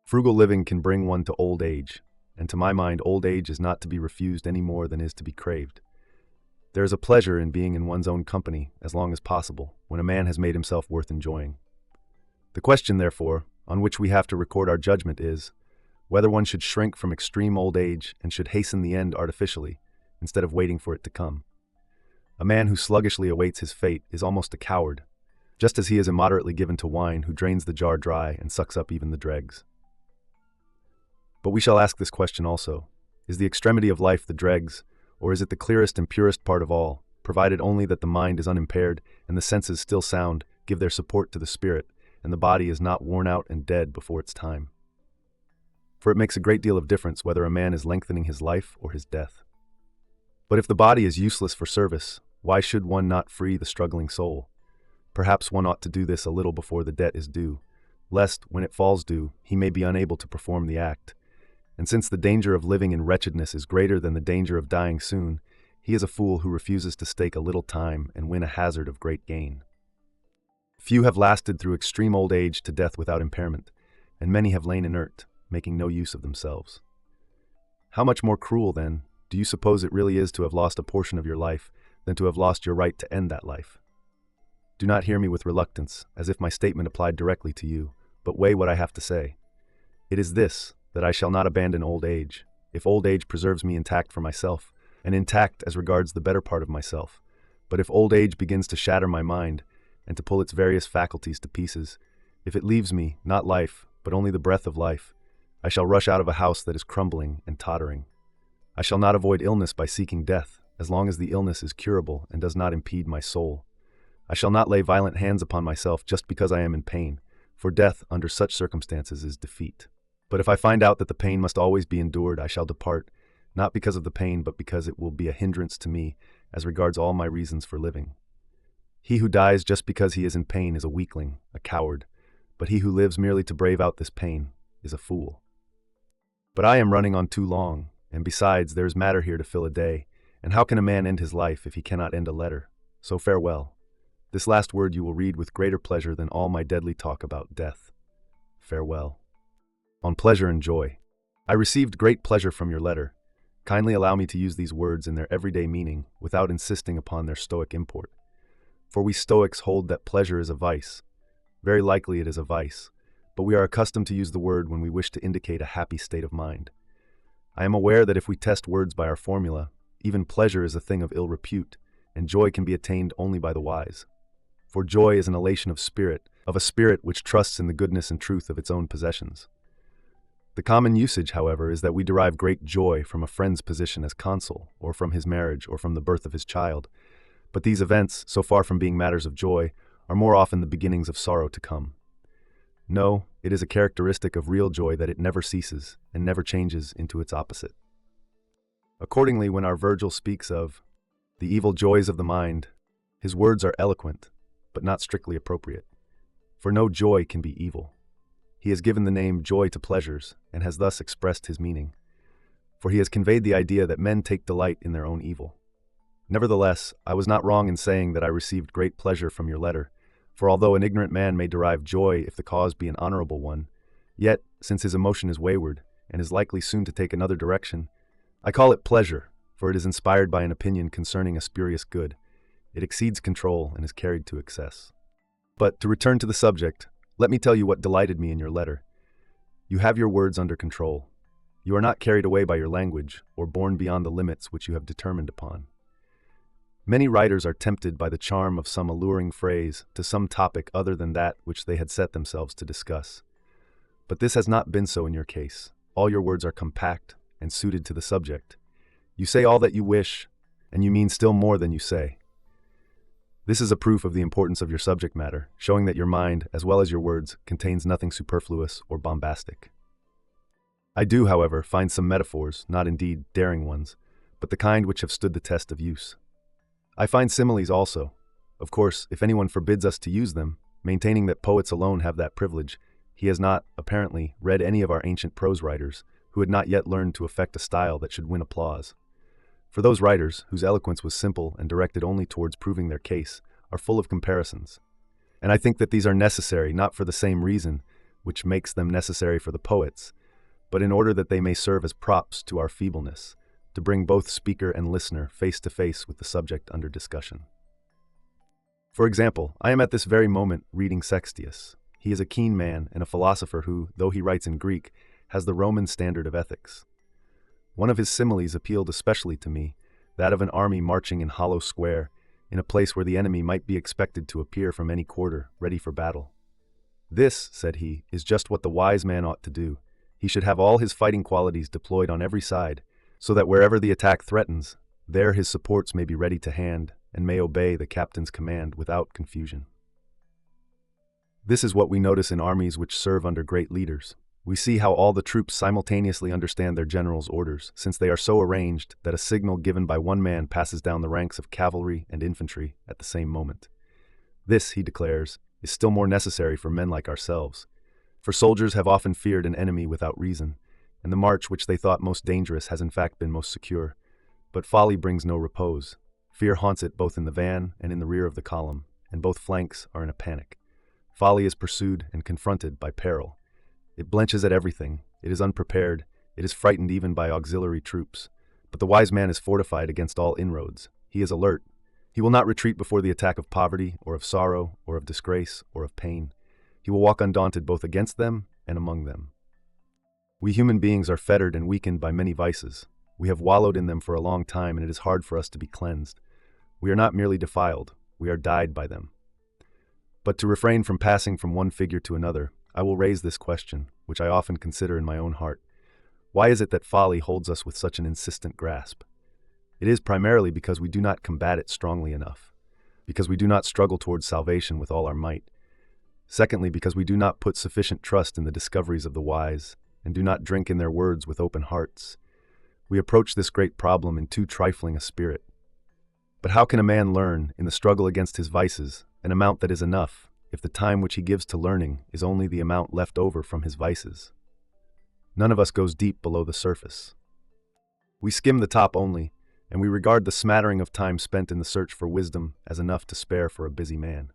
Frugal living can bring one to old age, and to my mind old age is not to be refused any more than is to be craved. There is a pleasure in being in one's own company, as long as possible, when a man has made himself worth enjoying. The question, therefore, on which we have to record our judgment is, whether one should shrink from extreme old age and should hasten the end artificially, instead of waiting for it to come. A man who sluggishly awaits his fate is almost a coward, just as he is immoderately given to wine who drains the jar dry and sucks up even the dregs. But we shall ask this question also, is the extremity of life the dregs, or is it the clearest and purest part of all, provided only that the mind is unimpaired and the senses still sound, give their support to the spirit, and the body is not worn out and dead before its time? For it makes a great deal of difference whether a man is lengthening his life or his death. But if the body is useless for service, why should one not free the struggling soul? Perhaps one ought to do this a little before the debt is due, lest, when it falls due, he may be unable to perform the act. And since the danger of living in wretchedness is greater than the danger of dying soon, he is a fool who refuses to stake a little time and win a hazard of great gain. Few have lasted through extreme old age to death without impairment, and many have lain inert, making no use of themselves. How much more cruel, then, do you suppose it really is to have lost a portion of your life than to have lost your right to end that life? Do not hear me with reluctance, as if my statement applied directly to you, but weigh what I have to say. It is this, that I shall not abandon old age, if old age preserves me intact for myself, and intact as regards the better part of myself. But if old age begins to shatter my mind, and to pull its various faculties to pieces, if it leaves me, not life, but only the breath of life, I shall rush out of a house that is crumbling and tottering. I shall not avoid illness by seeking death, as long as the illness is curable and does not impede my soul. I shall not lay violent hands upon myself just because I am in pain, for death under such circumstances is defeat. But if I find out that the pain must always be endured, I shall depart, not because of the pain, but because it will be a hindrance to me as regards all my reasons for living. He who dies just because he is in pain is a weakling, a coward, but he who lives merely to brave out this pain is a fool. But I am running on too long, and besides, there is matter here to fill a day, and how can a man end his life if he cannot end a letter? So farewell. This last word you will read with greater pleasure than all my deadly talk about death. Farewell. On pleasure and joy. I received great pleasure from your letter. Kindly allow me to use these words in their everyday meaning, without insisting upon their Stoic import. For we Stoics hold that pleasure is a vice. Very likely it is a vice, but we are accustomed to use the word when we wish to indicate a happy state of mind. I am aware that if we test words by our formula, even pleasure is a thing of ill repute, and joy can be attained only by the wise. For joy is an elation of a spirit which trusts in the goodness and truth of its own possessions. The common usage, however, is that we derive great joy from a friend's position as consul, or from his marriage, or from the birth of his child. But these events, so far from being matters of joy, are more often the beginnings of sorrow to come. No, it is a characteristic of real joy that it never ceases and never changes into its opposite. Accordingly, when our Virgil speaks of the evil joys of the mind, his words are eloquent, but not strictly appropriate. For no joy can be evil. He has given the name joy to pleasures, and has thus expressed his meaning. for he has conveyed the idea that men take delight in their own evil. Nevertheless, I was not wrong in saying that I received great pleasure from your letter, for although an ignorant man may derive joy if the cause be an honorable one, yet, since his emotion is wayward, and is likely soon to take another direction, I call it pleasure, for it is inspired by an opinion concerning a spurious good. It exceeds control and is carried to excess. But to return to the subject, let me tell you what delighted me in your letter. You have your words under control. You are not carried away by your language, or borne beyond the limits which you have determined upon. Many writers are tempted by the charm of some alluring phrase to some topic other than that which they had set themselves to discuss. But this has not been so in your case. All your words are compact and suited to the subject. You say all that you wish, and you mean still more than you say. This is a proof of the importance of your subject matter, showing that your mind, as well as your words, contains nothing superfluous or bombastic. I do, however, find some metaphors, not indeed daring ones, but the kind which have stood the test of use. I find similes also. Of course, if anyone forbids us to use them, maintaining that poets alone have that privilege, he has not, apparently, read any of our ancient prose writers, who had not yet learned to affect a style that should win applause. For those writers, whose eloquence was simple and directed only towards proving their case, are full of comparisons. And I think that these are necessary not for the same reason which makes them necessary for the poets, but in order that they may serve as props to our feebleness, to bring both speaker and listener face to face with the subject under discussion. For example, I am at this very moment reading Sextius. He is a keen man and a philosopher who, though he writes in Greek, has the Roman standard of ethics. One of his similes appealed especially to me, that of an army marching in hollow square, in a place where the enemy might be expected to appear from any quarter, ready for battle. This, said he, is just what the wise man ought to do. He should have all his fighting qualities deployed on every side, so that wherever the attack threatens, there his supports may be ready to hand, and may obey the captain's command without confusion. This is what we notice in armies which serve under great leaders. We see how all the troops simultaneously understand their general's orders, since they are so arranged that a signal given by one man passes down the ranks of cavalry and infantry at the same moment. This, he declares, is still more necessary for men like ourselves, for soldiers have often feared an enemy without reason, and the march which they thought most dangerous has in fact been most secure. But folly brings no repose. Fear haunts it both in the van and in the rear of the column, and both flanks are in a panic. Folly is pursued and confronted by peril. It blenches at everything, it is unprepared, it is frightened even by auxiliary troops. But the wise man is fortified against all inroads. He is alert. He will not retreat before the attack of poverty, or of sorrow, or of disgrace, or of pain. He will walk undaunted both against them and among them. We human beings are fettered and weakened by many vices. We have wallowed in them for a long time, and it is hard for us to be cleansed. We are not merely defiled, we are dyed by them. But to refrain from passing from one figure to another, I will raise this question, which I often consider in my own heart. Why is it that folly holds us with such an insistent grasp? It is primarily because we do not combat it strongly enough, because we do not struggle towards salvation with all our might. Secondly, because we do not put sufficient trust in the discoveries of the wise, and do not drink in their words with open hearts. We approach this great problem in too trifling a spirit. But how can a man learn, in the struggle against his vices, an amount that is enough, if the time which he gives to learning is only the amount left over from his vices? None of us goes deep below the surface. We skim the top only, and we regard the smattering of time spent in the search for wisdom as enough to spare for a busy man.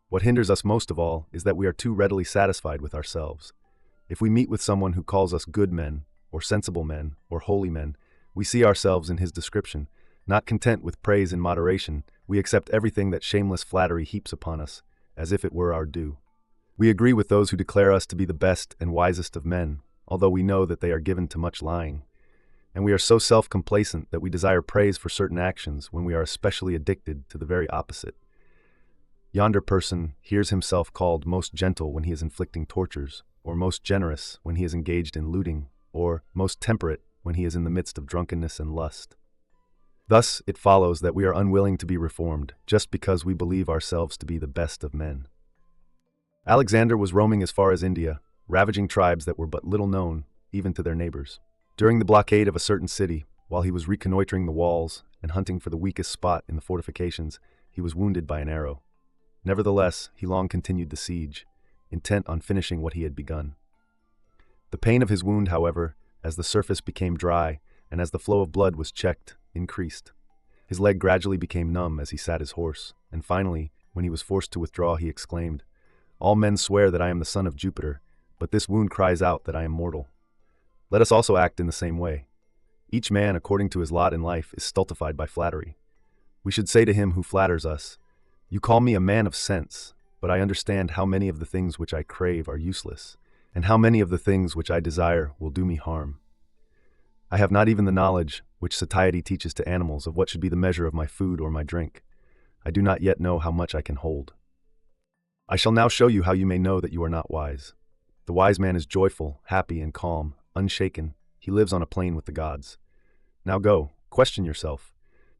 What hinders us most of all is that we are too readily satisfied with ourselves. If we meet with someone who calls us good men, or sensible men, or holy men, we see ourselves in his description. Not content with praise in moderation, we accept everything that shameless flattery heaps upon us, as if it were our due. We agree with those who declare us to be the best and wisest of men, although we know that they are given to much lying. And we are so self-complacent that we desire praise for certain actions when we are especially addicted to the very opposite. Yonder person hears himself called most gentle when he is inflicting tortures, or most generous when he is engaged in looting, or most temperate when he is in the midst of drunkenness and lust. Thus, it follows that we are unwilling to be reformed, just because we believe ourselves to be the best of men. Alexander was roaming as far as India, ravaging tribes that were but little known, even to their neighbors. During the blockade of a certain city, while he was reconnoitering the walls and hunting for the weakest spot in the fortifications, he was wounded by an arrow. Nevertheless, he long continued the siege, intent on finishing what he had begun. The pain of his wound, however, as the surface became dry, and as the flow of blood was checked, increased. His leg gradually became numb as he sat his horse, and finally, when he was forced to withdraw, he exclaimed, "All men swear that I am the son of Jupiter, but this wound cries out that I am mortal." Let us also act in the same way. Each man, according to his lot in life, is stultified by flattery. We should say to him who flatters us, "You call me a man of sense, but I understand how many of the things which I crave are useless, and how many of the things which I desire will do me harm. I have not even the knowledge which satiety teaches to animals of what should be the measure of my food or my drink. I do not yet know how much I can hold. I shall now show you how you may know that you are not wise. The wise man is joyful, happy, and calm, unshaken. He lives on a plane with the gods. Now go, question yourself.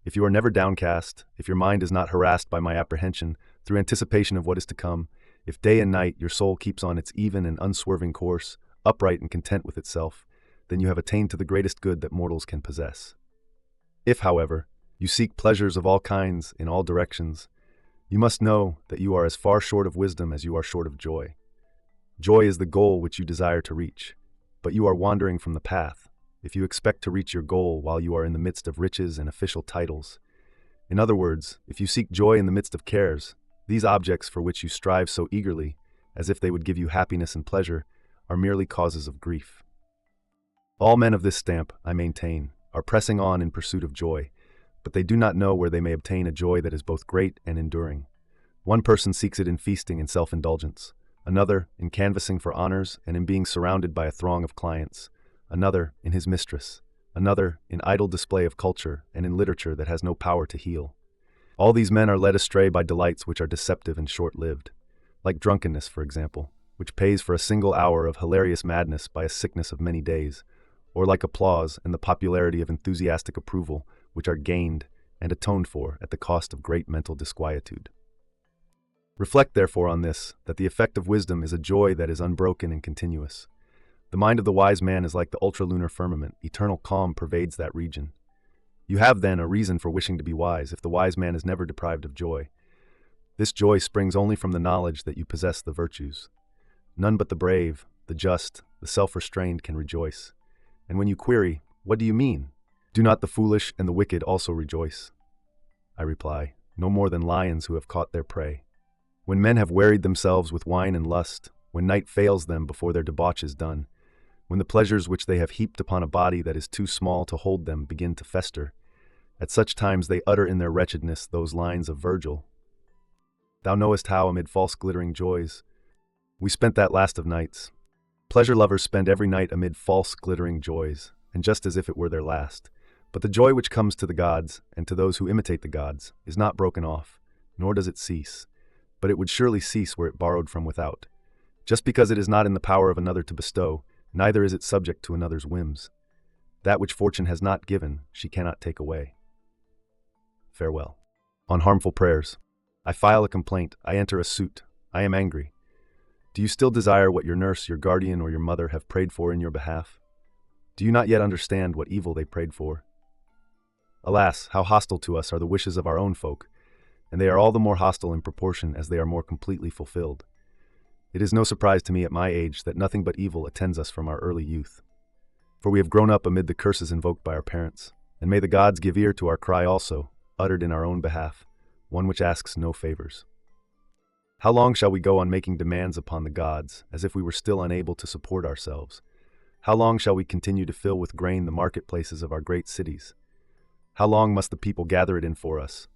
If you are never downcast, if your mind is not harassed by my apprehension through anticipation of what is to come, if day and night your soul keeps on its even and unswerving course, upright and content with itself, then you have attained to the greatest good that mortals can possess. If, however, you seek pleasures of all kinds in all directions, you must know that you are as far short of wisdom as you are short of joy. Joy is the goal which you desire to reach, but you are wandering from the path if you expect to reach your goal while you are in the midst of riches and official titles. In other words, if you seek joy in the midst of cares, these objects for which you strive so eagerly, as if they would give you happiness and pleasure, are merely causes of grief. All men of this stamp, I maintain, are pressing on in pursuit of joy, but they do not know where they may obtain a joy that is both great and enduring. One person seeks it in feasting and self-indulgence, another in canvassing for honors and in being surrounded by a throng of clients, another in his mistress, another in idle display of culture and in literature that has no power to heal. All these men are led astray by delights which are deceptive and short-lived, like drunkenness, for example, which pays for a single hour of hilarious madness by a sickness of many days, or like applause and the popularity of enthusiastic approval, which are gained and atoned for at the cost of great mental disquietude. Reflect therefore on this, that the effect of wisdom is a joy that is unbroken and continuous. The mind of the wise man is like the ultralunar firmament, eternal calm pervades that region. You have then a reason for wishing to be wise if the wise man is never deprived of joy. This joy springs only from the knowledge that you possess the virtues. None but the brave, the just, the self-restrained can rejoice. And when you query, "What do you mean? Do not the foolish and the wicked also rejoice?" I reply, no more than lions who have caught their prey. When men have wearied themselves with wine and lust, when night fails them before their debauch is done, when the pleasures which they have heaped upon a body that is too small to hold them begin to fester, at such times they utter in their wretchedness those lines of Virgil. "Thou knowest how, amid false glittering joys, we spent that last of nights." Pleasure lovers spend every night amid false glittering joys, and just as if it were their last. But the joy which comes to the gods, and to those who imitate the gods, is not broken off, nor does it cease. But it would surely cease were it borrowed from without. Just because it is not in the power of another to bestow, neither is it subject to another's whims. That which fortune has not given, she cannot take away. Farewell. On harmful prayers. I file a complaint, I enter a suit, I am angry. Do you still desire what your nurse, your guardian, or your mother have prayed for in your behalf? Do you not yet understand what evil they prayed for? Alas, how hostile to us are the wishes of our own folk, and they are all the more hostile in proportion as they are more completely fulfilled. It is no surprise to me at my age that nothing but evil attends us from our early youth. For we have grown up amid the curses invoked by our parents, and may the gods give ear to our cry also, uttered in our own behalf, one which asks no favors. How long shall we go on making demands upon the gods, as if we were still unable to support ourselves? How long shall we continue to fill with grain the marketplaces of our great cities? How long must the people gather it in for us?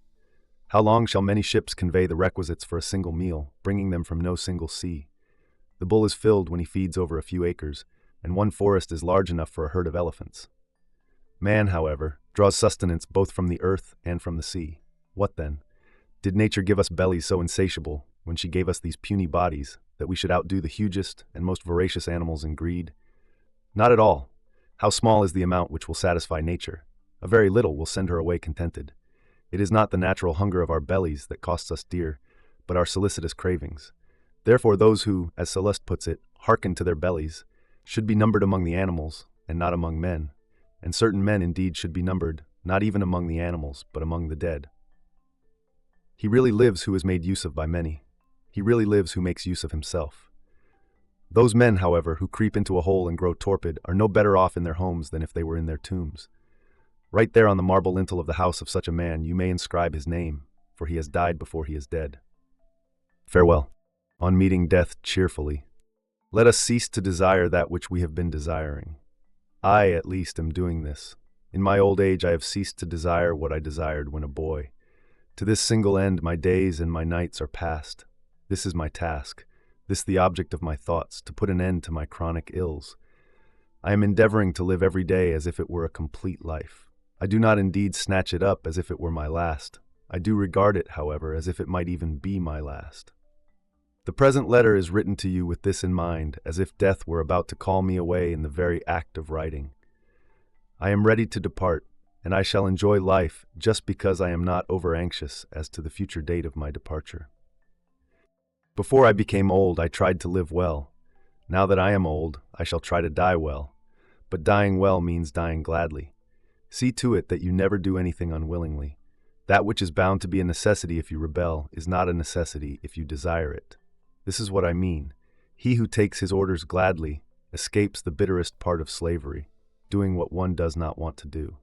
How long shall many ships convey the requisites for a single meal, bringing them from no single sea? The bull is filled when he feeds over a few acres, and one forest is large enough for a herd of elephants. Man, however, draws sustenance both from the earth and from the sea. What then? Did nature give us bellies so insatiable, when she gave us these puny bodies, that we should outdo the hugest and most voracious animals in greed? Not at all. How small is the amount which will satisfy nature? A very little will send her away contented. It is not the natural hunger of our bellies that costs us dear, but our solicitous cravings. Therefore those who, as Sallust puts it, hearken to their bellies, should be numbered among the animals, and not among men. And certain men indeed should be numbered, not even among the animals, but among the dead. He really lives who is made use of by many. He really lives who makes use of himself. Those men, however, who creep into a hole and grow torpid are no better off in their homes than if they were in their tombs. Right there on the marble lintel of the house of such a man you may inscribe his name, for he has died before he is dead. Farewell. On meeting death cheerfully, let us cease to desire that which we have been desiring. I, at least, am doing this. In my old age I have ceased to desire what I desired when a boy. To this single end my days and my nights are past. This is my task, this the object of my thoughts, to put an end to my chronic ills. I am endeavoring to live every day as if it were a complete life. I do not indeed snatch it up as if it were my last. I do regard it, however, as if it might even be my last. The present letter is written to you with this in mind, as if death were about to call me away in the very act of writing. I am ready to depart, and I shall enjoy life just because I am not over-anxious as to the future date of my departure. Before I became old, I tried to live well. Now that I am old, I shall try to die well. But dying well means dying gladly. See to it that you never do anything unwillingly. That which is bound to be a necessity if you rebel is not a necessity if you desire it. This is what I mean. He who takes his orders gladly escapes the bitterest part of slavery, doing what one does not want to do.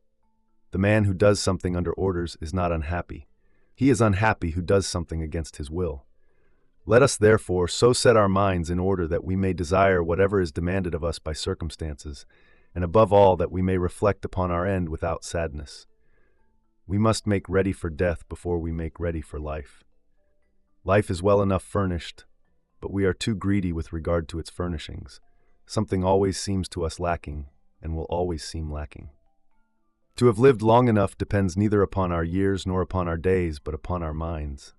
The man who does something under orders is not unhappy. He is unhappy who does something against his will. Let us therefore so set our minds in order that we may desire whatever is demanded of us by circumstances, and above all that we may reflect upon our end without sadness. We must make ready for death before we make ready for life. Life is well enough furnished, but we are too greedy with regard to its furnishings. Something always seems to us lacking, and will always seem lacking. To have lived long enough depends neither upon our years nor upon our days, but upon our minds.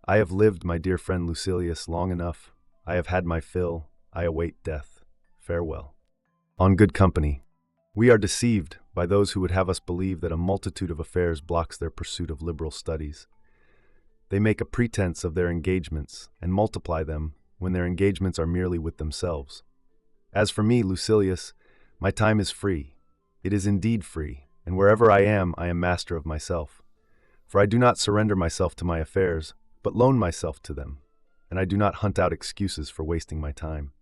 I have lived, my dear friend Lucilius, long enough. I have had my fill. I await death. Farewell. On good company. We are deceived by those who would have us believe that a multitude of affairs blocks their pursuit of liberal studies. They make a pretense of their engagements and multiply them when their engagements are merely with themselves. As for me, Lucilius, my time is free. It is indeed free, and wherever I am master of myself. For I do not surrender myself to my affairs, but loan myself to them, and I do not hunt out excuses for wasting my time.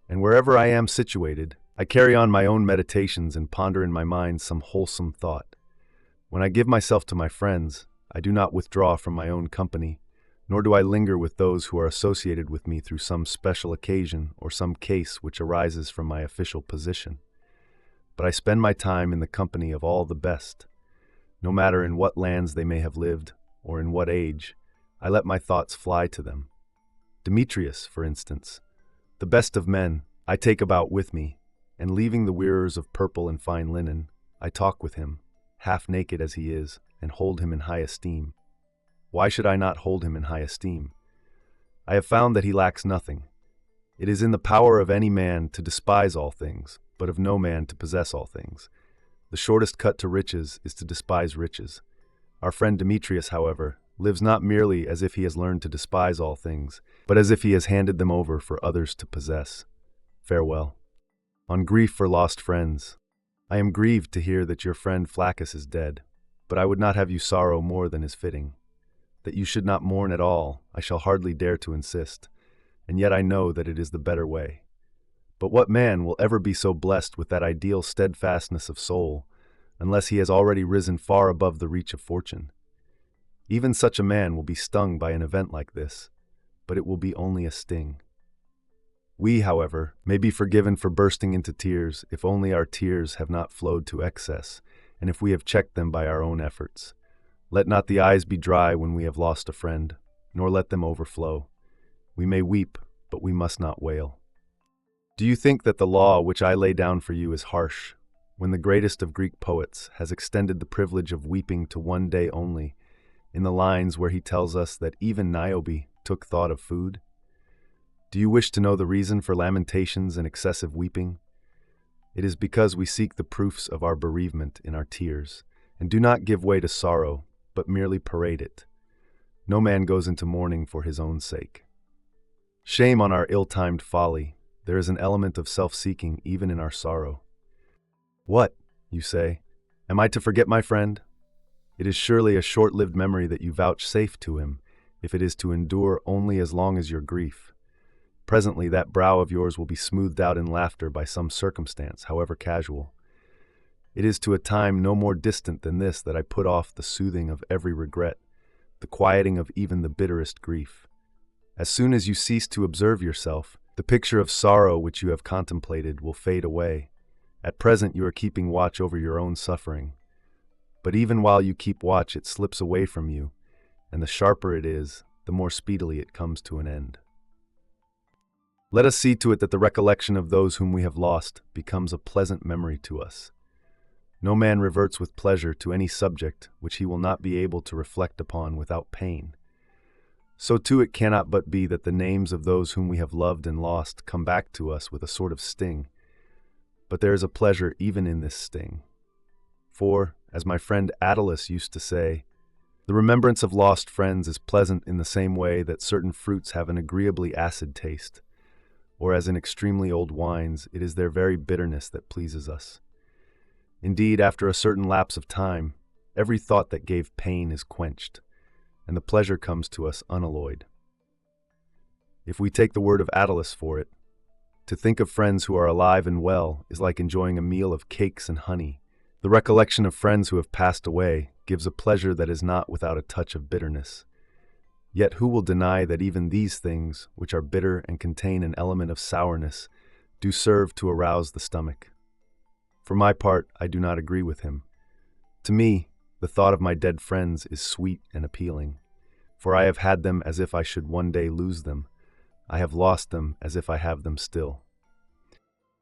And wherever I am situated, I carry on my own meditations and ponder in my mind some wholesome thought. When I give myself to my friends, I do not withdraw from my own company, nor do I linger with those who are associated with me through some special occasion or some case which arises from my official position. But I spend my time in the company of all the best. No matter in what lands they may have lived, or in what age, I let my thoughts fly to them. Demetrius, for instance, the best of men, I take about with me, and leaving the wearers of purple and fine linen, I talk with him, half naked as he is, and hold him in high esteem. Why should I not hold him in high esteem? I have found that he lacks nothing. It is in the power of any man to despise all things, but of no man to possess all things. The shortest cut to riches is to despise riches. Our friend Demetrius, however, lives not merely as if he has learned to despise all things, but as if he has handed them over for others to possess. Farewell. On grief for lost friends. I am grieved to hear that your friend Flaccus is dead, but I would not have you sorrow more than is fitting. That you should not mourn at all, I shall hardly dare to insist, and yet I know that it is the better way. But what man will ever be so blessed with that ideal steadfastness of soul, unless he has already risen far above the reach of fortune? Even such a man will be stung by an event like this, but it will be only a sting. We, however, may be forgiven for bursting into tears if only our tears have not flowed to excess, and if we have checked them by our own efforts. Let not the eyes be dry when we have lost a friend, nor let them overflow. We may weep, but we must not wail. Do you think that the law which I lay down for you is harsh, when the greatest of Greek poets has extended the privilege of weeping to one day only, in the lines where he tells us that even Niobe took thought of food? Do you wish to know the reason for lamentations and excessive weeping? It is because we seek the proofs of our bereavement in our tears, and do not give way to sorrow, but merely parade it. No man goes into mourning for his own sake. Shame on our ill-timed folly. There is an element of self-seeking even in our sorrow. What, you say, am I to forget my friend? It is surely a short-lived memory that you vouchsafe to him, if it is to endure only as long as your grief. Presently that brow of yours will be smoothed out in laughter by some circumstance, however casual. It is to a time no more distant than this that I put off the soothing of every regret, the quieting of even the bitterest grief. As soon as you cease to observe yourself, the picture of sorrow which you have contemplated will fade away. At present you are keeping watch over your own suffering. But even while you keep watch, it slips away from you, and the sharper it is, the more speedily it comes to an end. Let us see to it that the recollection of those whom we have lost becomes a pleasant memory to us. No man reverts with pleasure to any subject which he will not be able to reflect upon without pain. So too it cannot but be that the names of those whom we have loved and lost come back to us with a sort of sting. But there is a pleasure even in this sting. For, as my friend Annaeus used to say, the remembrance of lost friends is pleasant in the same way that certain fruits have an agreeably acid taste, or as in extremely old wines, it is their very bitterness that pleases us. Indeed, after a certain lapse of time, every thought that gave pain is quenched, and the pleasure comes to us unalloyed. If we take the word of Annaeus for it, to think of friends who are alive and well is like enjoying a meal of cakes and honey. The recollection of friends who have passed away gives a pleasure that is not without a touch of bitterness. Yet who will deny that even these things, which are bitter and contain an element of sourness, do serve to arouse the stomach? For my part, I do not agree with him. To me, the thought of my dead friends is sweet and appealing, for I have had them as if I should one day lose them. I have lost them as if I have them still.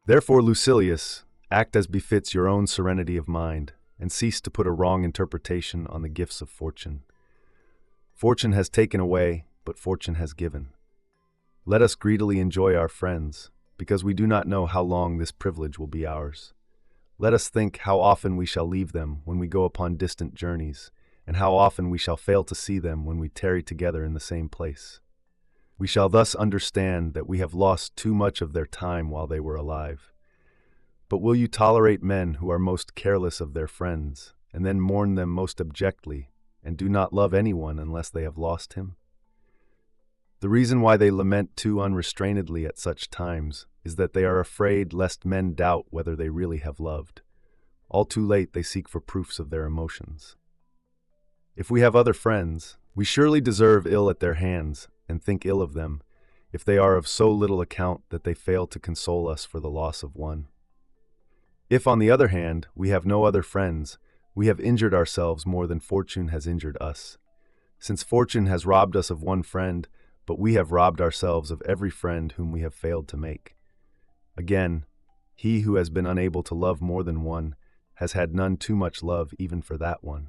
Therefore, Lucius, act as befits your own serenity of mind, and cease to put a wrong interpretation on the gifts of fortune. Fortune has taken away, but fortune has given. Let us greedily enjoy our friends, because we do not know how long this privilege will be ours. Let us think how often we shall leave them when we go upon distant journeys, and how often we shall fail to see them when we tarry together in the same place. We shall thus understand that we have lost too much of their time while they were alive. But will you tolerate men who are most careless of their friends, and then mourn them most abjectly, and do not love anyone unless they have lost him? The reason why they lament too unrestrainedly at such times is that they are afraid lest men doubt whether they really have loved. All too late they seek for proofs of their emotions. If we have other friends, we surely deserve ill at their hands, and think ill of them, if they are of so little account that they fail to console us for the loss of one. If, on the other hand, we have no other friends, we have injured ourselves more than fortune has injured us. Since fortune has robbed us of one friend, but we have robbed ourselves of every friend whom we have failed to make. Again, he who has been unable to love more than one has had none too much love even for that one.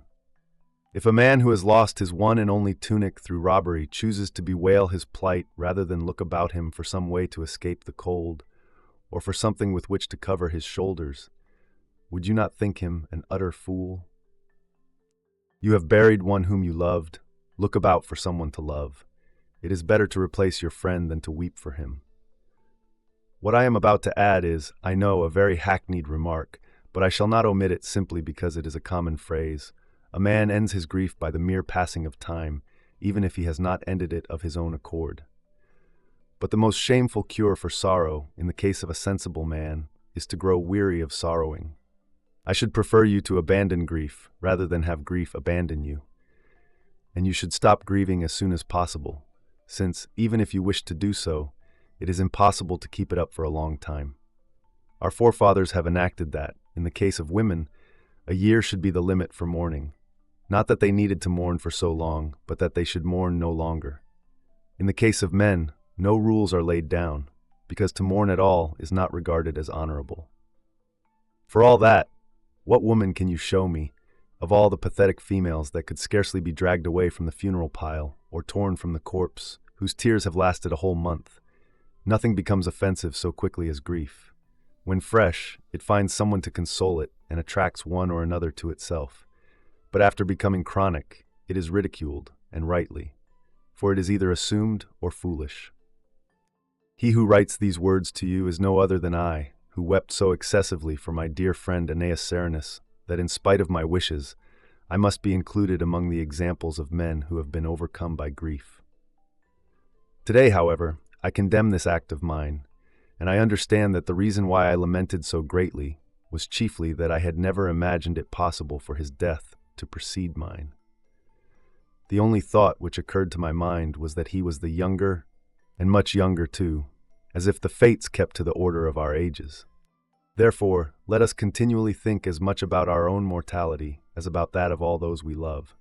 If a man who has lost his one and only tunic through robbery chooses to bewail his plight rather than look about him for some way to escape the cold, or for something with which to cover his shoulders, would you not think him an utter fool? You have buried one whom you loved. Look about for someone to love. It is better to replace your friend than to weep for him. What I am about to add is, I know, a very hackneyed remark, but I shall not omit it simply because it is a common phrase. A man ends his grief by the mere passing of time, even if he has not ended it of his own accord. But the most shameful cure for sorrow, in the case of a sensible man, is to grow weary of sorrowing. I should prefer you to abandon grief, rather than have grief abandon you. And you should stop grieving as soon as possible, since, even if you wish to do so, it is impossible to keep it up for a long time. Our forefathers have enacted that, in the case of women, a year should be the limit for mourning. Not that they needed to mourn for so long, but that they should mourn no longer. In the case of men, no rules are laid down, because to mourn at all is not regarded as honorable. For all that, what woman can you show me, of all the pathetic females that could scarcely be dragged away from the funeral pile, or torn from the corpse, whose tears have lasted a whole month? Nothing becomes offensive so quickly as grief. When fresh, it finds someone to console it and attracts one or another to itself. But after becoming chronic, it is ridiculed, and rightly, for it is either assumed or foolish. He who writes these words to you is no other than I, who wept so excessively for my dear friend Annaeus that in spite of my wishes, I must be included among the examples of men who have been overcome by grief. Today, however, I condemn this act of mine, and I understand that the reason why I lamented so greatly was chiefly that I had never imagined it possible for his death to precede mine. The only thought which occurred to my mind was that he was the younger, and much younger too, as if the fates kept to the order of our ages. Therefore, let us continually think as much about our own mortality as about that of all those we love.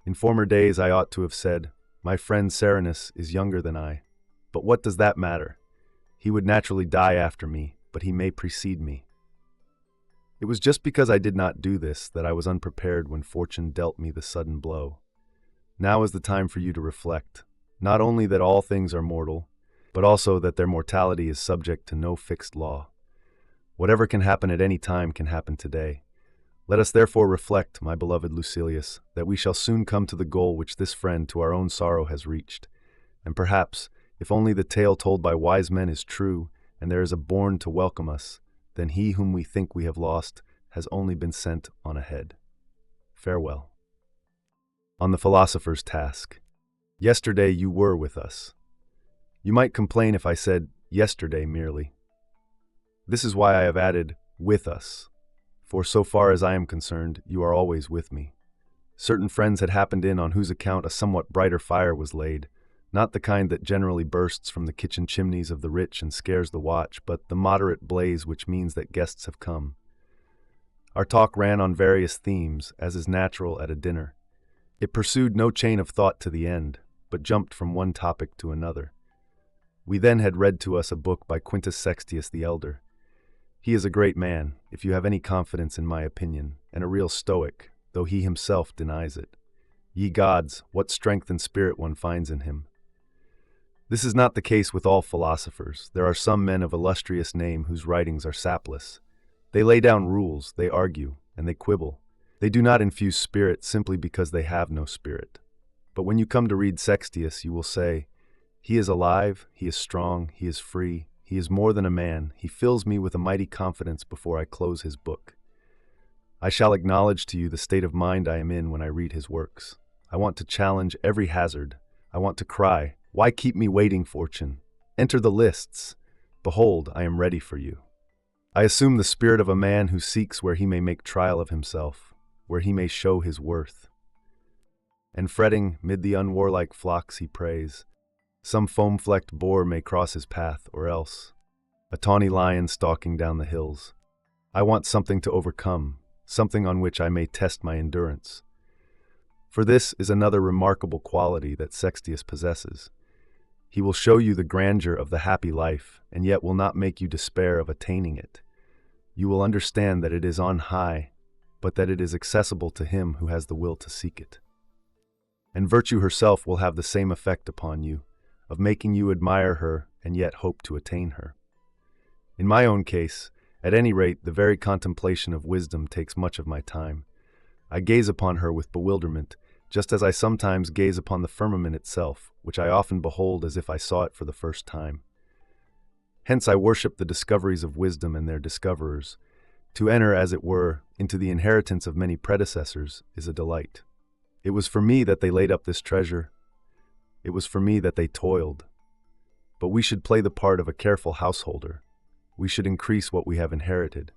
In former days I ought to have said, "My friend Serenus is younger than I, but what does that matter? He would naturally die after me, but he may precede me." It was just because I did not do this that I was unprepared when fortune dealt me the sudden blow. Now is the time for you to reflect, not only that all things are mortal, but also that their mortality is subject to no fixed law. Whatever can happen at any time can happen today. Let us therefore reflect, my beloved Lucilius, that we shall soon come to the goal which this friend to our own sorrow has reached. And perhaps, if only the tale told by wise men is true, and there is a bourne to welcome us, then he whom we think we have lost has only been sent on ahead. Farewell. On the philosopher's task. Yesterday you were with us. You might complain if I said yesterday merely. This is why I have added with us, for so far as I am concerned, you are always with me. Certain friends had happened in on whose account a somewhat brighter fire was laid, not the kind that generally bursts from the kitchen chimneys of the rich and scares the watch, but the moderate blaze which means that guests have come. Our talk ran on various themes, as is natural at a dinner. It pursued no chain of thought to the end, but jumped from one topic to another. We then had read to us a book by Quintus Sextius the Elder. He is a great man, if you have any confidence in my opinion, and a real Stoic, though he himself denies it. Ye gods, what strength and spirit one finds in him! This is not the case with all philosophers. There are some men of illustrious name whose writings are sapless. They lay down rules, they argue, and they quibble. They do not infuse spirit simply because they have no spirit. But when you come to read Sextius, you will say, "He is alive, he is strong, he is free, he is more than a man, he fills me with a mighty confidence before I close his book." I shall acknowledge to you the state of mind I am in when I read his works. I want to challenge every hazard. I want to cry, "Why keep me waiting, fortune? Enter the lists. Behold, I am ready for you." I assume the spirit of a man who seeks where he may make trial of himself, where he may show his worth. And fretting, mid the unwarlike flocks he prays, some foam-flecked boar may cross his path, or else a tawny lion stalking down the hills. I want something to overcome, something on which I may test my endurance. For this is another remarkable quality that Sextius possesses. He will show you the grandeur of the happy life, and yet will not make you despair of attaining it. You will understand that it is on high, but that it is accessible to him who has the will to seek it. And virtue herself will have the same effect upon you, of making you admire her and yet hope to attain her. In my own case, at any rate, the very contemplation of wisdom takes much of my time. I gaze upon her with bewilderment, just as I sometimes gaze upon the firmament itself, which I often behold as if I saw it for the first time. Hence I worship the discoveries of wisdom and their discoverers. To enter, as it were, into the inheritance of many predecessors is a delight. It was for me that they laid up this treasure. It was for me that they toiled. But we should play the part of a careful householder. We should increase what we have inherited.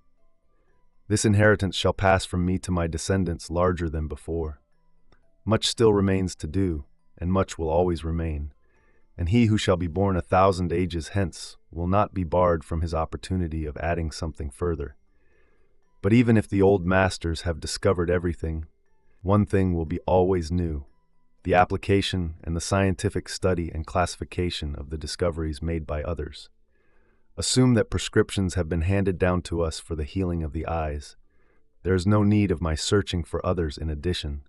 This inheritance shall pass from me to my descendants larger than before. Much still remains to do, and much will always remain. And he who shall be born 1,000 ages hence will not be barred from his opportunity of adding something further. But even if the old masters have discovered everything, one thing will be always new: the application and the scientific study and classification of the discoveries made by others. Assume that prescriptions have been handed down to us for the healing of the eyes. There is no need of my searching for others in addition,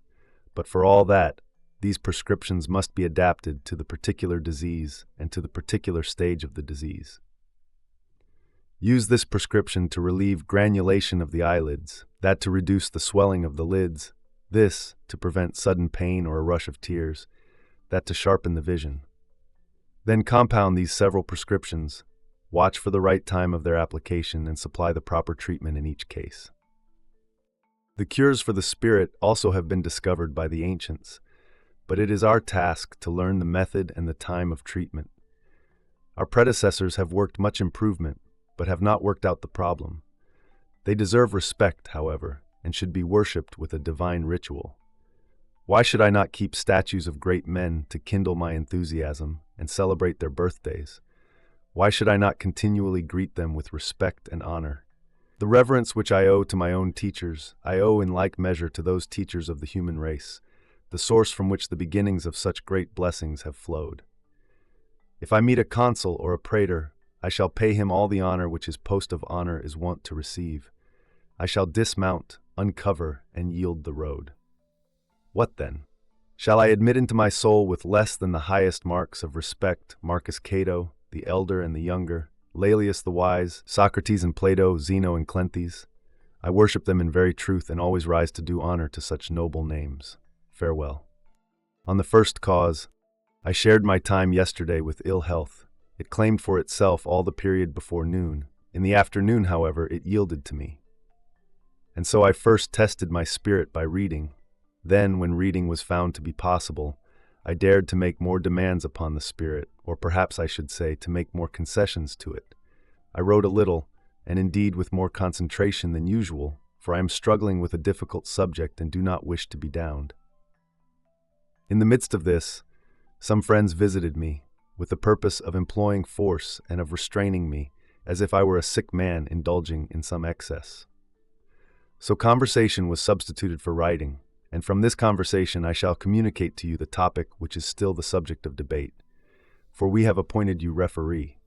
but for all that, these prescriptions must be adapted to the particular disease and to the particular stage of the disease. Use this prescription to relieve granulation of the eyelids, that to reduce the swelling of the lids, this to prevent sudden pain or a rush of tears, that to sharpen the vision. Then compound these several prescriptions, watch for the right time of their application, and supply the proper treatment in each case. The cures for the spirit also have been discovered by the ancients, but it is our task to learn the method and the time of treatment. Our predecessors have worked much improvement, but have not worked out the problem. They deserve respect, however, and should be worshipped with a divine ritual. Why should I not keep statues of great men to kindle my enthusiasm and celebrate their birthdays? Why should I not continually greet them with respect and honor? The reverence which I owe to my own teachers, I owe in like measure to those teachers of the human race, the source from which the beginnings of such great blessings have flowed. If I meet a consul or a praetor, I shall pay him all the honor which his post of honor is wont to receive. I shall dismount, uncover, and yield the road. What then? Shall I admit into my soul with less than the highest marks of respect Marcus Cato, the elder and the younger, Laelius the wise, Socrates and Plato, Zeno and Cleanthes? I worship them in very truth and always rise to do honor to such noble names. Farewell. On the first cause, I shared my time yesterday with ill health. It claimed for itself all the period before noon. In the afternoon, however, it yielded to me. And so I first tested my spirit by reading. Then, when reading was found to be possible, I dared to make more demands upon the spirit, or perhaps I should say, to make more concessions to it. I wrote a little, and indeed with more concentration than usual, for I am struggling with a difficult subject and do not wish to be downed. In the midst of this, some friends visited me, with the purpose of employing force and of restraining me, as if I were a sick man indulging in some excess. So conversation was substituted for writing, and from this conversation I shall communicate to you the topic which is still the subject of debate. For we have appointed you referee.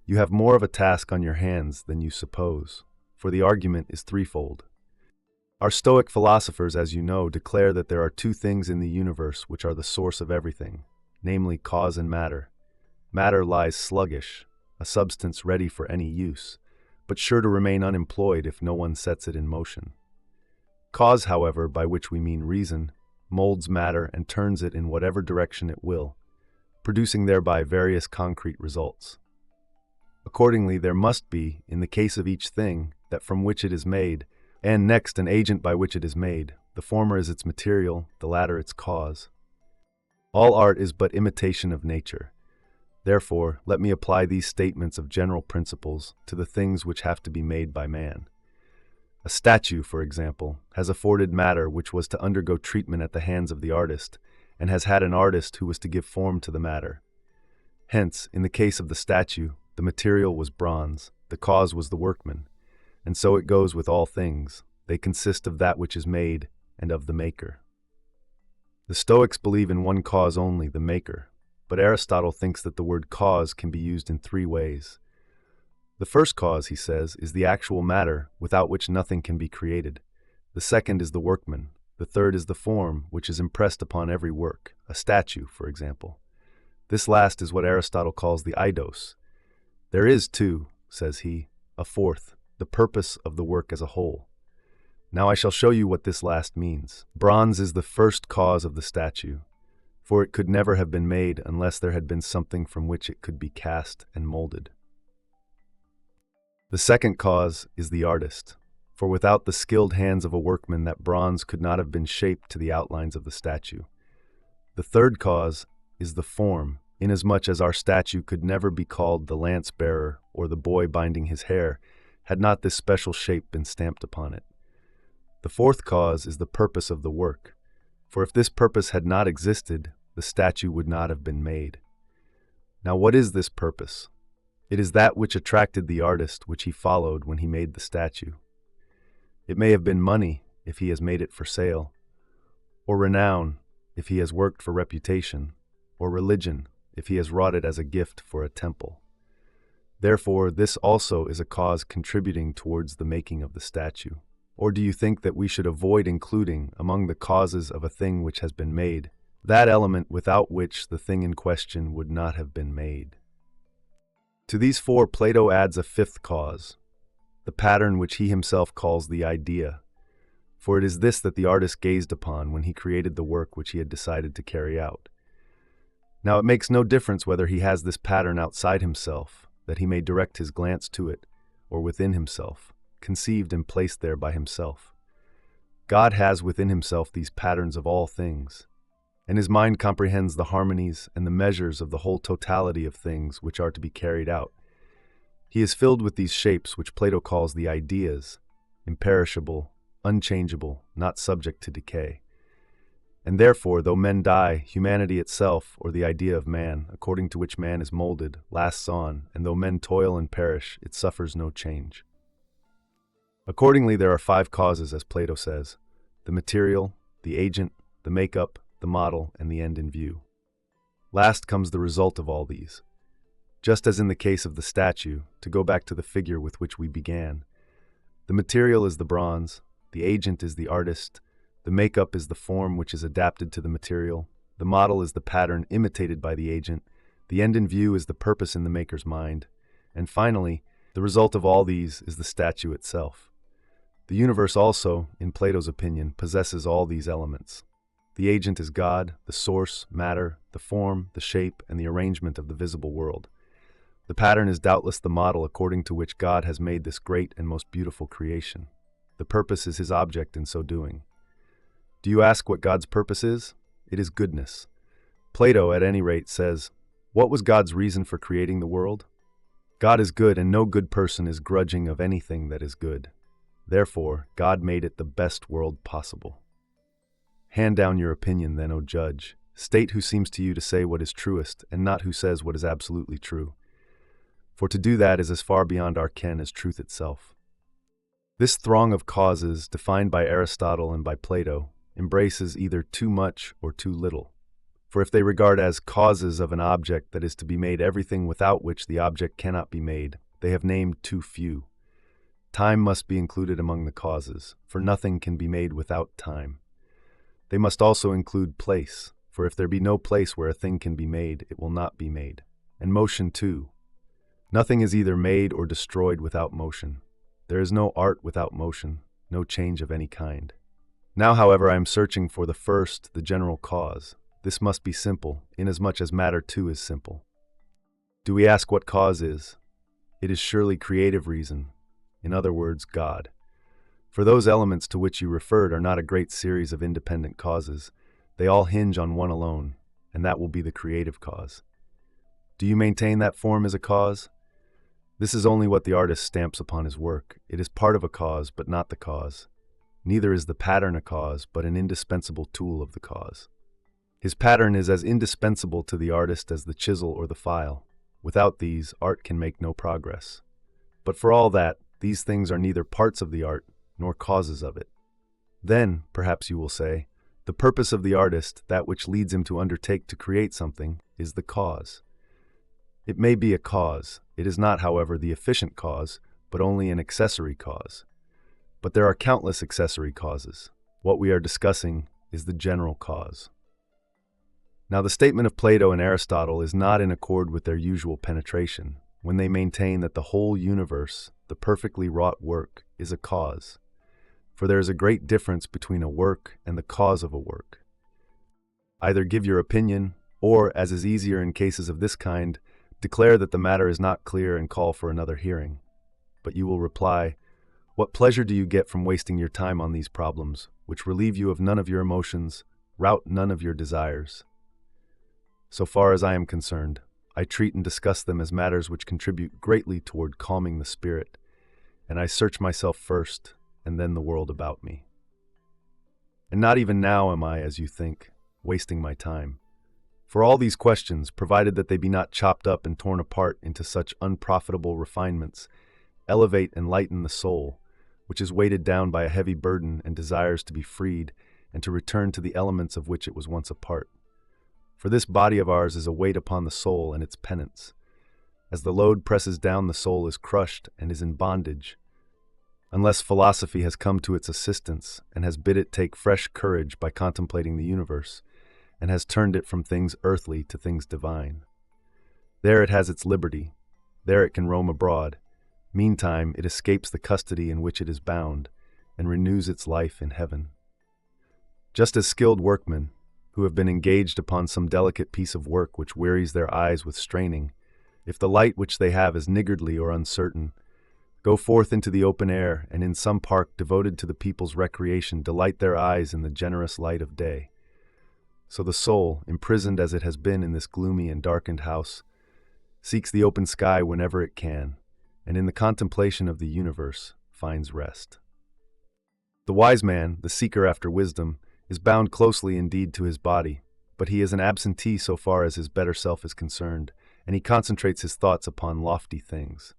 You have more of a task on your hands than you suppose, for the argument is threefold. Our Stoic philosophers, as you know, declare that there are two things in the universe which are the source of everything, namely cause and matter. Matter lies sluggish, a substance ready for any use, but sure to remain unemployed if no one sets it in motion. Cause, however, by which we mean reason, molds matter and turns it in whatever direction it will, producing thereby various concrete results. Accordingly, there must be, in the case of each thing, that from which it is made, and next an agent by which it is made. The former is its material, the latter its cause. All art is but imitation of nature. Therefore, let me apply these statements of general principles to the things which have to be made by man. A statue, for example, has afforded matter which was to undergo treatment at the hands of the artist, and has had an artist who was to give form to the matter. Hence, in the case of the statue, the material was bronze, the cause was the workman. And so it goes with all things. They consist of that which is made and of the maker. The Stoics believe in one cause only, the maker, but Aristotle thinks that the word cause can be used in three ways. The first cause, he says, is the actual matter, without which nothing can be created. The second is the workman. The third is the form, which is impressed upon every work, a statue, for example. This last is what Aristotle calls the eidos. There is, too, says he, a fourth, the purpose of the work as a whole. Now I shall show you what this last means. Bronze is the first cause of the statue, for it could never have been made unless there had been something from which it could be cast and molded. The second cause is the artist, for without the skilled hands of a workman that bronze could not have been shaped to the outlines of the statue. The third cause is the form, inasmuch as our statue could never be called the lance-bearer or the boy binding his hair, had not this special shape been stamped upon it. The fourth cause is the purpose of the work, for if this purpose had not existed, the statue would not have been made. Now what is this purpose? It is that which attracted the artist, which he followed when he made the statue. It may have been money, if he has made it for sale, or renown, if he has worked for reputation, or religion, if he has wrought it as a gift for a temple. Therefore, this also is a cause contributing towards the making of the statue. Or do you think that we should avoid including, among the causes of a thing which has been made, that element without which the thing in question would not have been made? To these four, Plato adds a fifth cause, the pattern which he himself calls the idea, for it is this that the artist gazed upon when he created the work which he had decided to carry out. Now it makes no difference whether he has this pattern outside himself, that he may direct his glance to it, or within himself, conceived and placed there by himself. God has within himself these patterns of all things, and his mind comprehends the harmonies and the measures of the whole totality of things which are to be carried out. He is filled with these shapes which Plato calls the ideas, imperishable, unchangeable, not subject to decay. And therefore, though men die, humanity itself, or the idea of man, according to which man is molded, lasts on, and though men toil and perish, it suffers no change. Accordingly, there are 5 causes, as Plato says: the material, the agent, the makeup, the model, and the end in view. Last comes the result of all these. Just as in the case of the statue, to go back to the figure with which we began, the material is the bronze, the agent is the artist, the makeup is the form which is adapted to the material, the model is the pattern imitated by the agent, the end in view is the purpose in the maker's mind, and finally, the result of all these is the statue itself. The universe also, in Plato's opinion, possesses all these elements. The agent is God, the source, matter, the form, the shape, and the arrangement of the visible world. The pattern is doubtless the model according to which God has made this great and most beautiful creation. The purpose is his object in so doing. Do you ask what God's purpose is? It is goodness. Plato, at any rate, says, what was God's reason for creating the world? God is good, and no good person is grudging of anything that is good. Therefore, God made it the best world possible. Hand down your opinion, then, O judge. State who seems to you to say what is truest, and not who says what is absolutely true. For to do that is as far beyond our ken as truth itself. This throng of causes, defined by Aristotle and by Plato, embraces either too much or too little. For if they regard as causes of an object that is to be made everything without which the object cannot be made, they have named too few. Time must be included among the causes, for nothing can be made without time. They must also include place, for if there be no place where a thing can be made, it will not be made. And motion too. Nothing is either made or destroyed without motion. There is no art without motion, no change of any kind. Now, however, I am searching for the first, the general cause. This must be simple, inasmuch as matter too is simple. Do we ask what cause is? It is surely creative reason, in other words, God. For those elements to which you referred are not a great series of independent causes. They all hinge on one alone, and that will be the creative cause. Do you maintain that form is a cause? This is only what the artist stamps upon his work. It is part of a cause, but not the cause. Neither is the pattern a cause, but an indispensable tool of the cause. His pattern is as indispensable to the artist as the chisel or the file. Without these, art can make no progress. But for all that, these things are neither parts of the art, nor causes of it. Then, perhaps you will say, the purpose of the artist, that which leads him to undertake to create something, is the cause. It may be a cause. It is not, however, the efficient cause, but only an accessory cause. But there are countless accessory causes. What we are discussing is the general cause. Now, the statement of Plato and Aristotle is not in accord with their usual penetration, when they maintain that the whole universe, the perfectly wrought work, is a cause. For there is a great difference between a work and the cause of a work. Either give your opinion, or, as is easier in cases of this kind, declare that the matter is not clear and call for another hearing. But you will reply, what pleasure do you get from wasting your time on these problems, which relieve you of none of your emotions, rout none of your desires? So far as I am concerned, I treat and discuss them as matters which contribute greatly toward calming the spirit, and I search myself first, and then the world about me. And not even now am I, as you think, wasting my time. For all these questions, provided that they be not chopped up and torn apart into such unprofitable refinements, elevate and lighten the soul, which is weighted down by a heavy burden and desires to be freed and to return to the elements of which it was once a part. For this body of ours is a weight upon the soul and its penance. As the load presses down, the soul is crushed and is in bondage, unless philosophy has come to its assistance and has bid it take fresh courage by contemplating the universe, and has turned it from things earthly to things divine. There it has its liberty. There it can roam abroad. Meantime, it escapes the custody in which it is bound, and renews its life in heaven. Just as skilled workmen, who have been engaged upon some delicate piece of work which wearies their eyes with straining, if the light which they have is niggardly or uncertain, go forth into the open air, and in some park devoted to the people's recreation delight their eyes in the generous light of day. So the soul, imprisoned as it has been in this gloomy and darkened house, seeks the open sky whenever it can, and in the contemplation of the universe finds rest. The wise man, the seeker after wisdom, is bound closely indeed to his body, but he is an absentee so far as his better self is concerned, and he concentrates his thoughts upon lofty things.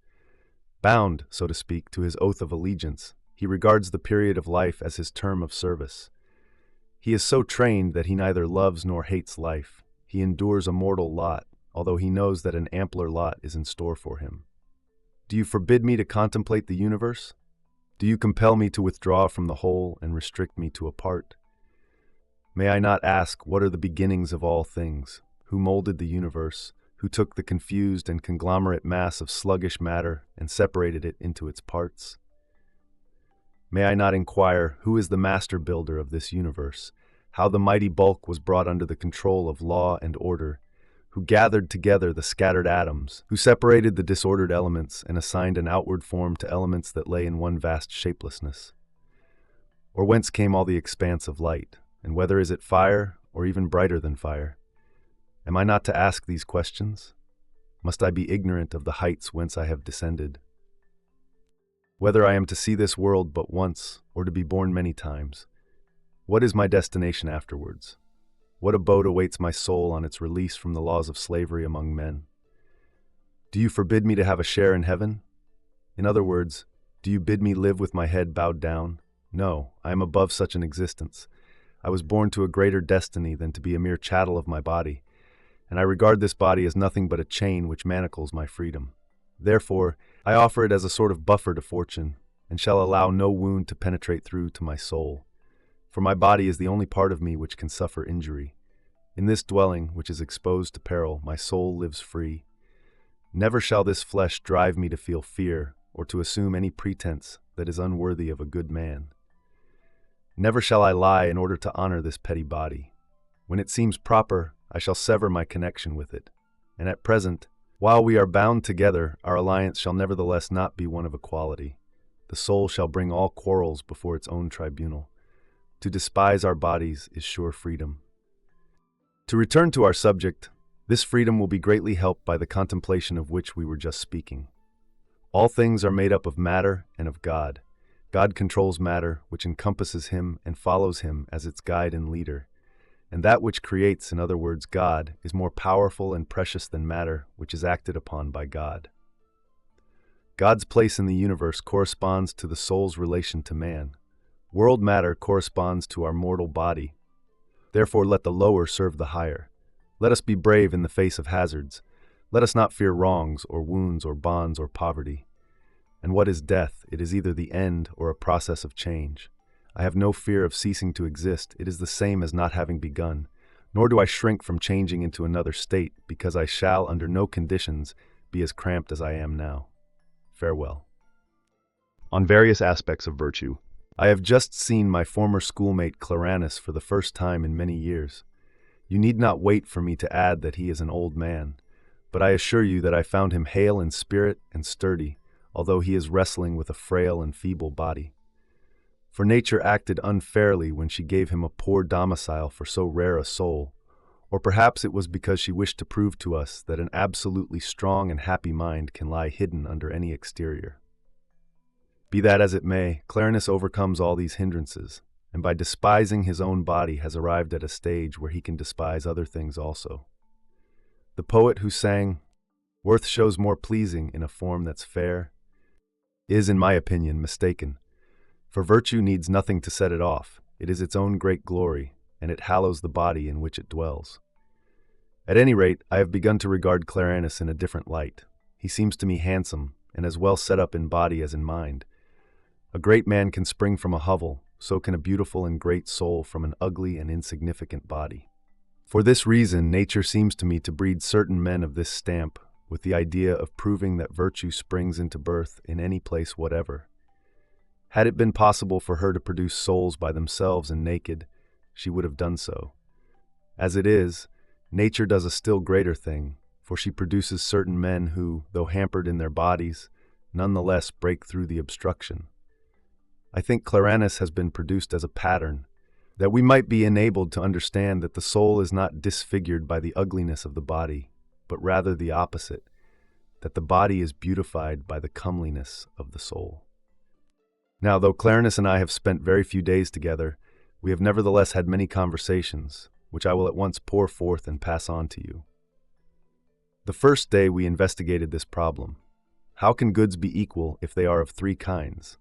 Bound, so to speak, to his oath of allegiance, he regards the period of life as his term of service. He is so trained that he neither loves nor hates life. He endures a mortal lot, although he knows that an ampler lot is in store for him. Do you forbid me to contemplate the universe? Do you compel me to withdraw from the whole and restrict me to a part? May I not ask, what are the beginnings of all things? Who molded the universe? Who took the confused and conglomerate mass of sluggish matter and separated it into its parts? May I not inquire, who is the master builder of this universe? How the mighty bulk was brought under the control of law and order? Who gathered together the scattered atoms? Who separated the disordered elements and assigned an outward form to elements that lay in one vast shapelessness? Or whence came all the expanse of light? And whether is it fire, or even brighter than fire? Am I not to ask these questions? Must I be ignorant of the heights whence I have descended? Whether I am to see this world but once, or to be born many times? What is my destination afterwards? What abode awaits my soul on its release from the laws of slavery among men? Do you forbid me to have a share in heaven? In other words, do you bid me live with my head bowed down? No, I am above such an existence. I was born to a greater destiny than to be a mere chattel of my body, and I regard this body as nothing but a chain which manacles my freedom. Therefore, I offer it as a sort of buffer to fortune, and shall allow no wound to penetrate through to my soul. For my body is the only part of me which can suffer injury. In this dwelling, which is exposed to peril, my soul lives free. Never shall this flesh drive me to feel fear, or to assume any pretense that is unworthy of a good man. Never shall I lie in order to honor this petty body. When it seems proper, I shall sever my connection with it. And at present, while we are bound together, our alliance shall nevertheless not be one of equality. The soul shall bring all quarrels before its own tribunal. To despise our bodies is sure freedom. To return to our subject, this freedom will be greatly helped by the contemplation of which we were just speaking. All things are made up of matter and of God. God controls matter, which encompasses him and follows him as its guide and leader. And that which creates, in other words, God, is more powerful and precious than matter, which is acted upon by God. God's place in the universe corresponds to the soul's relation to man. World matter corresponds to our mortal body. Therefore, let the lower serve the higher. Let us be brave in the face of hazards. Let us not fear wrongs or wounds or bonds or poverty. And what is death? It is either the end or a process of change. I have no fear of ceasing to exist. It is the same as not having begun. Nor do I shrink from changing into another state, because I shall, under no conditions, be as cramped as I am now. Farewell. On various aspects of virtue. I have just seen my former schoolmate Claranus for the first time in many years. You need not wait for me to add that he is an old man, but I assure you that I found him hale in spirit and sturdy, although he is wrestling with a frail and feeble body. For nature acted unfairly when she gave him a poor domicile for so rare a soul, or perhaps it was because she wished to prove to us that an absolutely strong and happy mind can lie hidden under any exterior. Be that as it may, Claranus overcomes all these hindrances, and by despising his own body has arrived at a stage where he can despise other things also. The poet who sang, "Worth shows more pleasing in a form that's fair," is, in my opinion, mistaken. For virtue needs nothing to set it off. It is its own great glory, and it hallows the body in which it dwells. At any rate, I have begun to regard Claranus in a different light. He seems to me handsome, and as well set up in body as in mind. A great man can spring from a hovel, so can a beautiful and great soul from an ugly and insignificant body. For this reason, nature seems to me to breed certain men of this stamp, with the idea of proving that virtue springs into birth in any place whatever. Had it been possible for her to produce souls by themselves and naked, she would have done so. As it is, nature does a still greater thing, for she produces certain men who, though hampered in their bodies, nonetheless break through the obstruction. I think Claranus has been produced as a pattern, that we might be enabled to understand that the soul is not disfigured by the ugliness of the body, but rather the opposite, that the body is beautified by the comeliness of the soul. Now, though Clarinus and I have spent very few days together, we have nevertheless had many conversations, which I will at once pour forth and pass on to you. The first day we investigated this problem. How can goods be equal if they are of three kinds?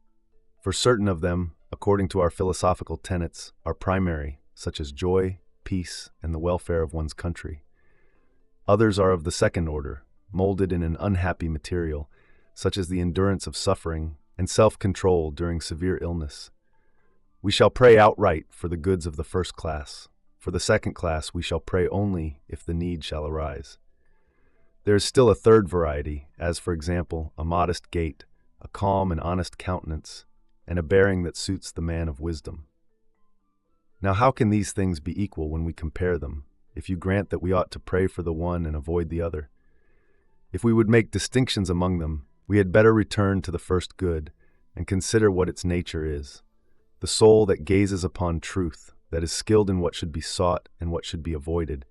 For certain of them, according to our philosophical tenets, are primary, such as joy, peace, and the welfare of one's country. Others are of the second order, molded in an unhappy material, such as the endurance of suffering and self-control during severe illness. We shall pray outright for the goods of the first class. For the second class we shall pray only if the need shall arise. There is still a third variety, as for example, a modest gait, a calm and honest countenance, and a bearing that suits the man of wisdom. Now how can these things be equal when we compare them, if you grant that we ought to pray for the one and avoid the other? If we would make distinctions among them, we had better return to the first good, and consider what its nature is. The soul that gazes upon truth, that is skilled in what should be sought and what should be avoided,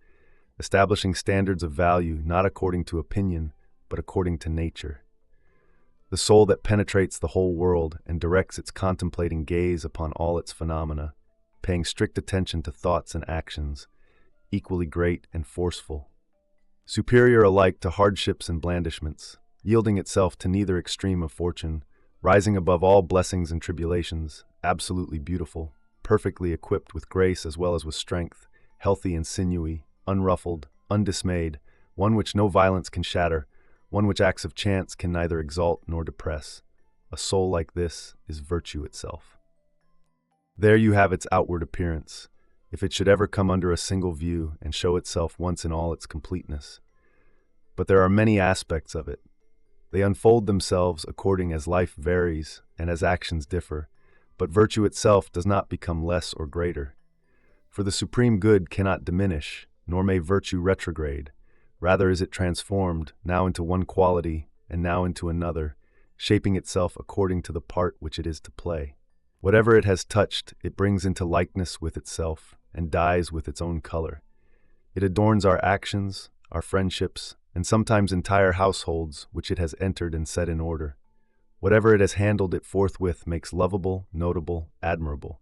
establishing standards of value not according to opinion, but according to nature. The soul that penetrates the whole world and directs its contemplating gaze upon all its phenomena, paying strict attention to thoughts and actions, equally great and forceful, superior alike to hardships and blandishments, yielding itself to neither extreme of fortune, rising above all blessings and tribulations, absolutely beautiful, perfectly equipped with grace as well as with strength, healthy and sinewy, unruffled, undismayed, one which no violence can shatter, one which acts of chance can neither exalt nor depress. A soul like this is virtue itself. There you have its outward appearance, if it should ever come under a single view and show itself once in all its completeness. But there are many aspects of it. They unfold themselves according as life varies and as actions differ, but virtue itself does not become less or greater. For the supreme good cannot diminish, nor may virtue retrograde. Rather is it transformed, now into one quality and now into another, shaping itself according to the part which it is to play. Whatever it has touched, it brings into likeness with itself and dyes with its own color. It adorns our actions, our friendships, and sometimes entire households which it has entered and set in order. Whatever it has handled, it forthwith makes lovable, notable, admirable.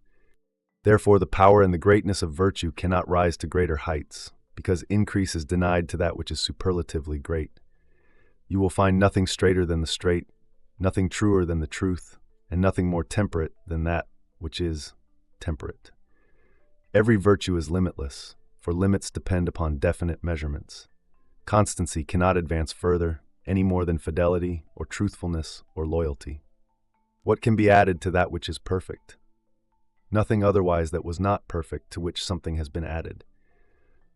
Therefore the power and the greatness of virtue cannot rise to greater heights, because increase is denied to that which is superlatively great. You will find nothing straighter than the straight, nothing truer than the truth, and nothing more temperate than that which is temperate. Every virtue is limitless, for limits depend upon definite measurements. Constancy cannot advance further, any more than fidelity, or truthfulness, or loyalty. What can be added to that which is perfect? Nothing otherwise that was not perfect to which something has been added.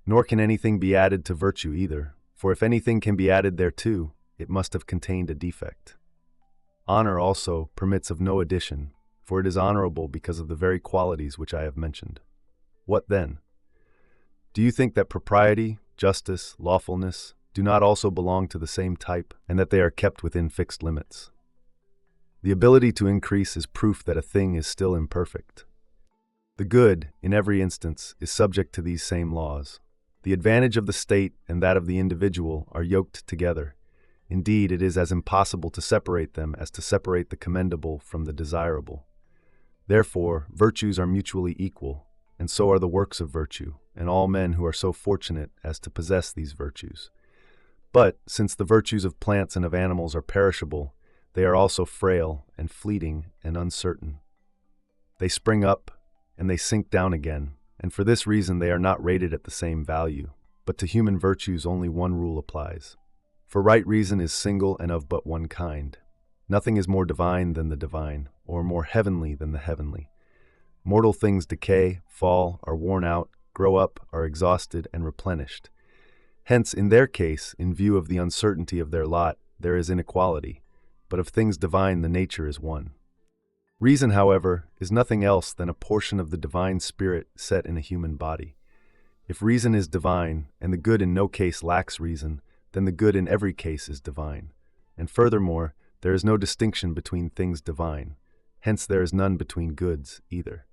Nor can anything be added to virtue either, for if anything can be added thereto, it must have contained a defect. Honor also permits of no addition, for it is honorable because of the very qualities which I have mentioned. What then? Do you think that propriety, justice, lawfulness do not also belong to the same type, and that they are kept within fixed limits? The ability to increase is proof that a thing is still imperfect. The good, in every instance, is subject to these same laws. The advantage of the state and that of the individual are yoked together. Indeed, it is as impossible to separate them as to separate the commendable from the desirable. Therefore, virtues are mutually equal, and so are the works of virtue, and all men who are so fortunate as to possess these virtues. But, since the virtues of plants and of animals are perishable, they are also frail and fleeting and uncertain. They spring up, and they sink down again, and for this reason they are not rated at the same value. But to human virtues only one rule applies. For right reason is single and of but one kind. Nothing is more divine than the divine, or more heavenly than the heavenly. Mortal things decay, fall, are worn out, grow up, are exhausted, and replenished. Hence, in their case, in view of the uncertainty of their lot, there is inequality, but of things divine the nature is one. Reason, however, is nothing else than a portion of the divine spirit set in a human body. If reason is divine, and the good in no case lacks reason, then the good in every case is divine. And furthermore, there is no distinction between things divine, hence there is none between goods either.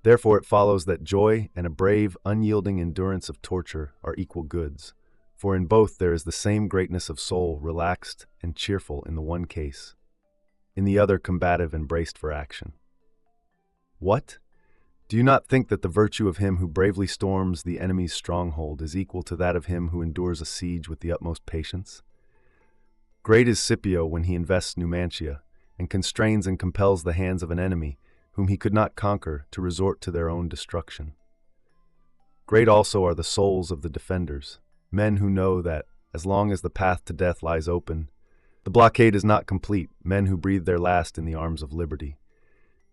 Therefore it follows that joy and a brave, unyielding endurance of torture are equal goods, for in both there is the same greatness of soul relaxed and cheerful in the one case. in the other combative and braced for action. What? Do you not think that the virtue of him who bravely storms the enemy's stronghold is equal to that of him who endures a siege with the utmost patience? Great is Scipio when he invests Numantia, and constrains and compels the hands of an enemy, whom he could not conquer, to resort to their own destruction. Great also are the souls of the defenders, men who know that, as long as the path to death lies open, the blockade is not complete, men who breathe their last in the arms of liberty.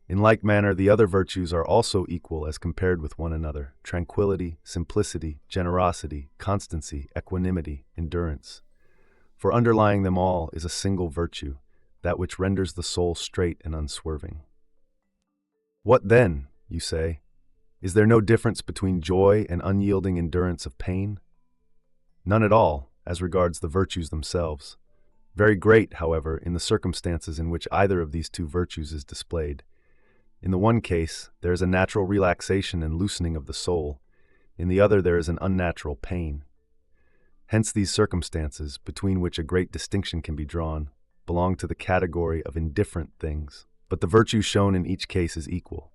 In like manner, the other virtues are also equal as compared with one another: tranquility, simplicity, generosity, constancy, equanimity, endurance. For underlying them all is a single virtue, that which renders the soul straight and unswerving. What then, you say? Is there no difference between joy and unyielding endurance of pain? None at all, as regards the virtues themselves. Very great, however, in the circumstances in which either of these two virtues is displayed. In the one case, there is a natural relaxation and loosening of the soul. In the other, there is an unnatural pain. Hence these circumstances, between which a great distinction can be drawn, belong to the category of indifferent things, but the virtue shown in each case is equal.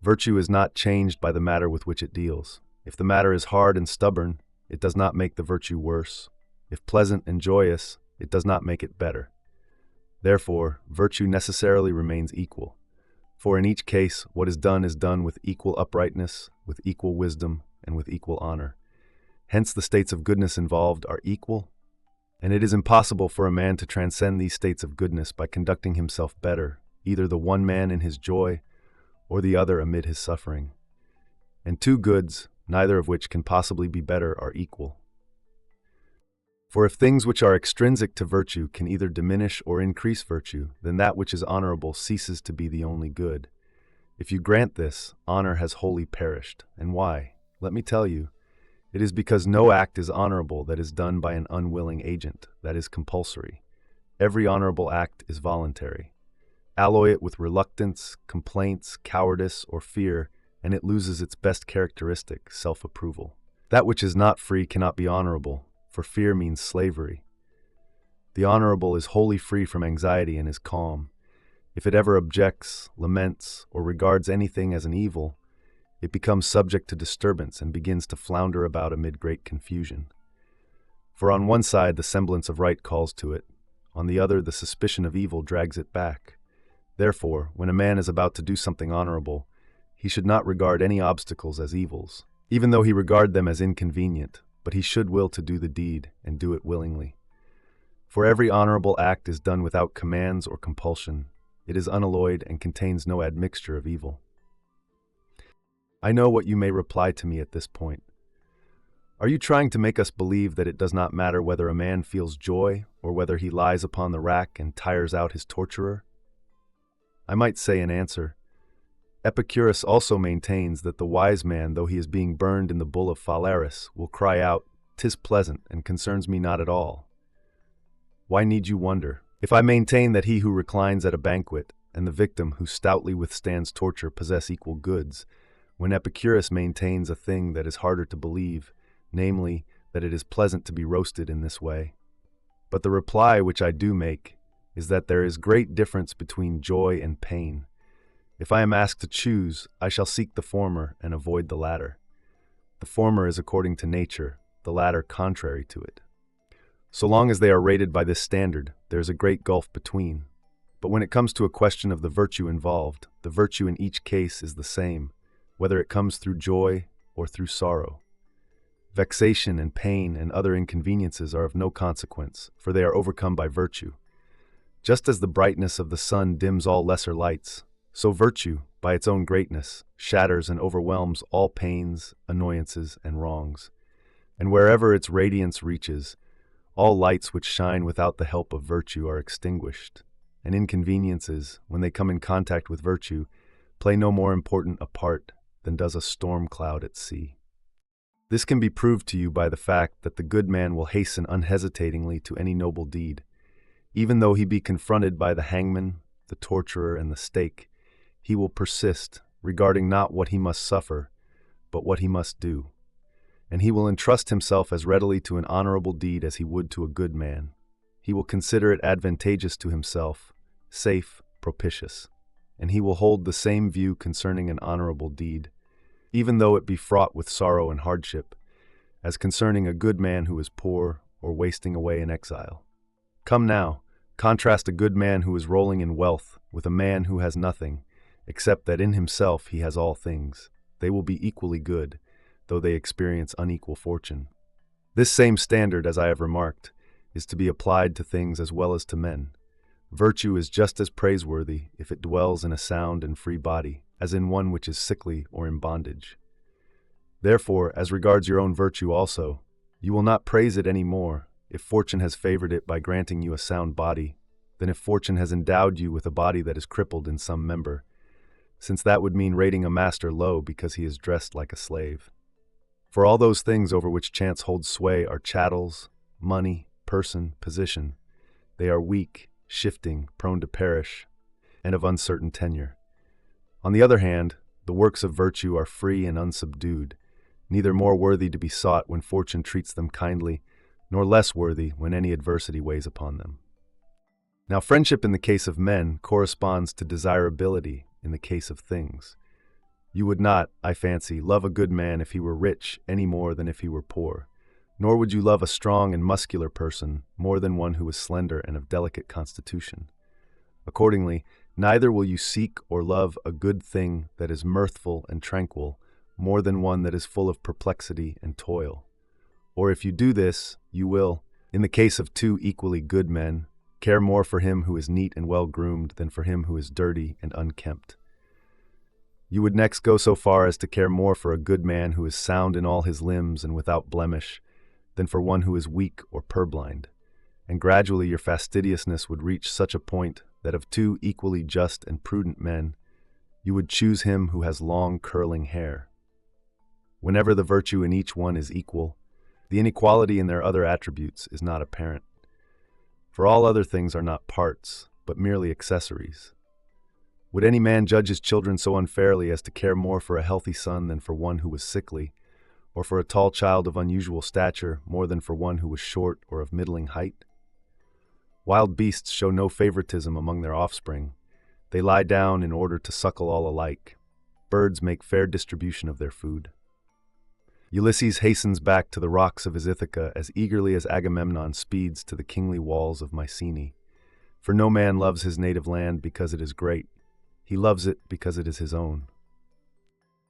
Virtue is not changed by the matter with which it deals. If the matter is hard and stubborn, it does not make the virtue worse. If pleasant and joyous, it does not make it better. Therefore, virtue necessarily remains equal. For in each case, what is done with equal uprightness, with equal wisdom, and with equal honor. Hence the states of goodness involved are equal, and it is impossible for a man to transcend these states of goodness by conducting himself better, either the one man in his joy, or the other amid his suffering. And two goods, neither of which can possibly be better, are equal. For if things which are extrinsic to virtue can either diminish or increase virtue, then that which is honorable ceases to be the only good. If you grant this, honor has wholly perished. And why? Let me tell you. It is because no act is honorable that is done by an unwilling agent, that is compulsory. Every honorable act is voluntary. Alloy it with reluctance, complaints, cowardice, or fear, and it loses its best characteristic, self-approval. That which is not free cannot be honorable, for fear means slavery. The honorable is wholly free from anxiety and is calm. If it ever objects, laments, or regards anything as an evil, it becomes subject to disturbance and begins to flounder about amid great confusion. For on one side the semblance of right calls to it, on the other the suspicion of evil drags it back. Therefore, when a man is about to do something honorable, he should not regard any obstacles as evils, even though he regard them as inconvenient, but he should will to do the deed, and do it willingly. For every honorable act is done without commands or compulsion. It is unalloyed and contains no admixture of evil. I know what you may reply to me at this point. Are you trying to make us believe that it does not matter whether a man feels joy or whether he lies upon the rack and tires out his torturer? I might say in answer, Epicurus also maintains that the wise man, though he is being burned in the bull of Phalaris, will cry out, "'Tis pleasant, and concerns me not at all." Why need you wonder? If I maintain that he who reclines at a banquet and the victim who stoutly withstands torture possess equal goods, when Epicurus maintains a thing that is harder to believe, namely, that it is pleasant to be roasted in this way. But the reply which I do make is that there is great difference between joy and pain. If I am asked to choose, I shall seek the former and avoid the latter. The former is according to nature, the latter contrary to it. So long as they are rated by this standard, there is a great gulf between. But when it comes to a question of the virtue involved, the virtue in each case is the same, whether it comes through joy or through sorrow. Vexation and pain and other inconveniences are of no consequence, for they are overcome by virtue. Just as the brightness of the sun dims all lesser lights, so virtue, by its own greatness, shatters and overwhelms all pains, annoyances, and wrongs. And wherever its radiance reaches, all lights which shine without the help of virtue are extinguished, and inconveniences, when they come in contact with virtue, play no more important a part than does a storm cloud at sea. This can be proved to you by the fact that the good man will hasten unhesitatingly to any noble deed, even though he be confronted by the hangman, the torturer, and the stake. He will persist, regarding not what he must suffer, but what he must do. And he will entrust himself as readily to an honorable deed as he would to a good man. He will consider it advantageous to himself, safe, propitious, and he will hold the same view concerning an honorable deed, even though it be fraught with sorrow and hardship, as concerning a good man who is poor or wasting away in exile. Come now, contrast a good man who is rolling in wealth with a man who has nothing, except that in himself he has all things. They will be equally good, though they experience unequal fortune. This same standard, as I have remarked, is to be applied to things as well as to men. Virtue is just as praiseworthy if it dwells in a sound and free body, as in one which is sickly or in bondage. Therefore, as regards your own virtue also, you will not praise it any more if fortune has favored it by granting you a sound body, than if fortune has endowed you with a body that is crippled in some member, since that would mean rating a master low because he is dressed like a slave. For all those things over which chance holds sway are chattels, money, person, position. They are weak, shifting, prone to perish, and of uncertain tenure. On the other hand, the works of virtue are free and unsubdued, neither more worthy to be sought when fortune treats them kindly, nor less worthy when any adversity weighs upon them. Now, friendship in the case of men corresponds to desirability in the case of things. You would not, I fancy, love a good man if he were rich any more than if he were poor, nor would you love a strong and muscular person more than one who is slender and of delicate constitution. Accordingly, neither will you seek or love a good thing that is mirthful and tranquil more than one that is full of perplexity and toil. Or if you do this, you will, in the case of two equally good men, care more for him who is neat and well-groomed than for him who is dirty and unkempt. You would next go so far as to care more for a good man who is sound in all his limbs and without blemish than for one who is weak or purblind, and gradually your fastidiousness would reach such a point that of two equally just and prudent men, you would choose him who has long curling hair. Whenever the virtue in each one is equal, the inequality in their other attributes is not apparent. For all other things are not parts, but merely accessories. Would any man judge his children so unfairly as to care more for a healthy son than for one who was sickly, or for a tall child of unusual stature more than for one who was short or of middling height? Wild beasts show no favoritism among their offspring. They lie down in order to suckle all alike. Birds make fair distribution of their food. Ulysses hastens back to the rocks of his Ithaca as eagerly as Agamemnon speeds to the kingly walls of Mycenae. For no man loves his native land because it is great. He loves it because it is his own.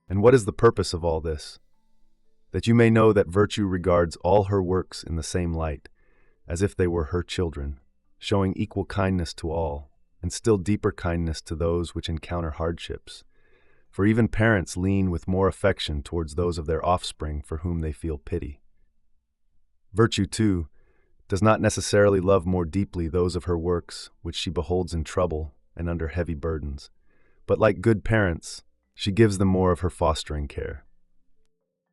And what is the purpose of all this? That you may know that virtue regards all her works in the same light, as if they were her children, showing equal kindness to all, and still deeper kindness to those which encounter hardships. For even parents lean with more affection towards those of their offspring for whom they feel pity. Virtue, too, does not necessarily love more deeply those of her works which she beholds in trouble and under heavy burdens, but like good parents, she gives them more of her fostering care.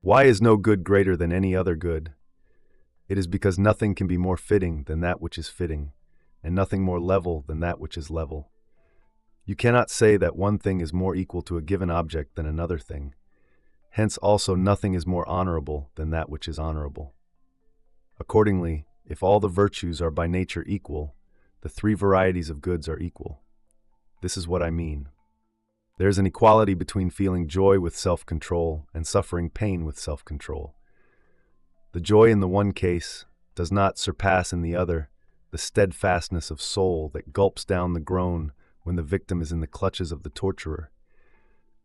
Why is no good greater than any other good? It is because nothing can be more fitting than that which is fitting, and nothing more level than that which is level. You cannot say that one thing is more equal to a given object than another thing. Hence also nothing is more honorable than that which is honorable. Accordingly, if all the virtues are by nature equal, the three varieties of goods are equal. This is what I mean. There is an equality between feeling joy with self-control and suffering pain with self-control. The joy in the one case does not surpass in the other the steadfastness of soul that gulps down the groan when the victim is in the clutches of the torturer.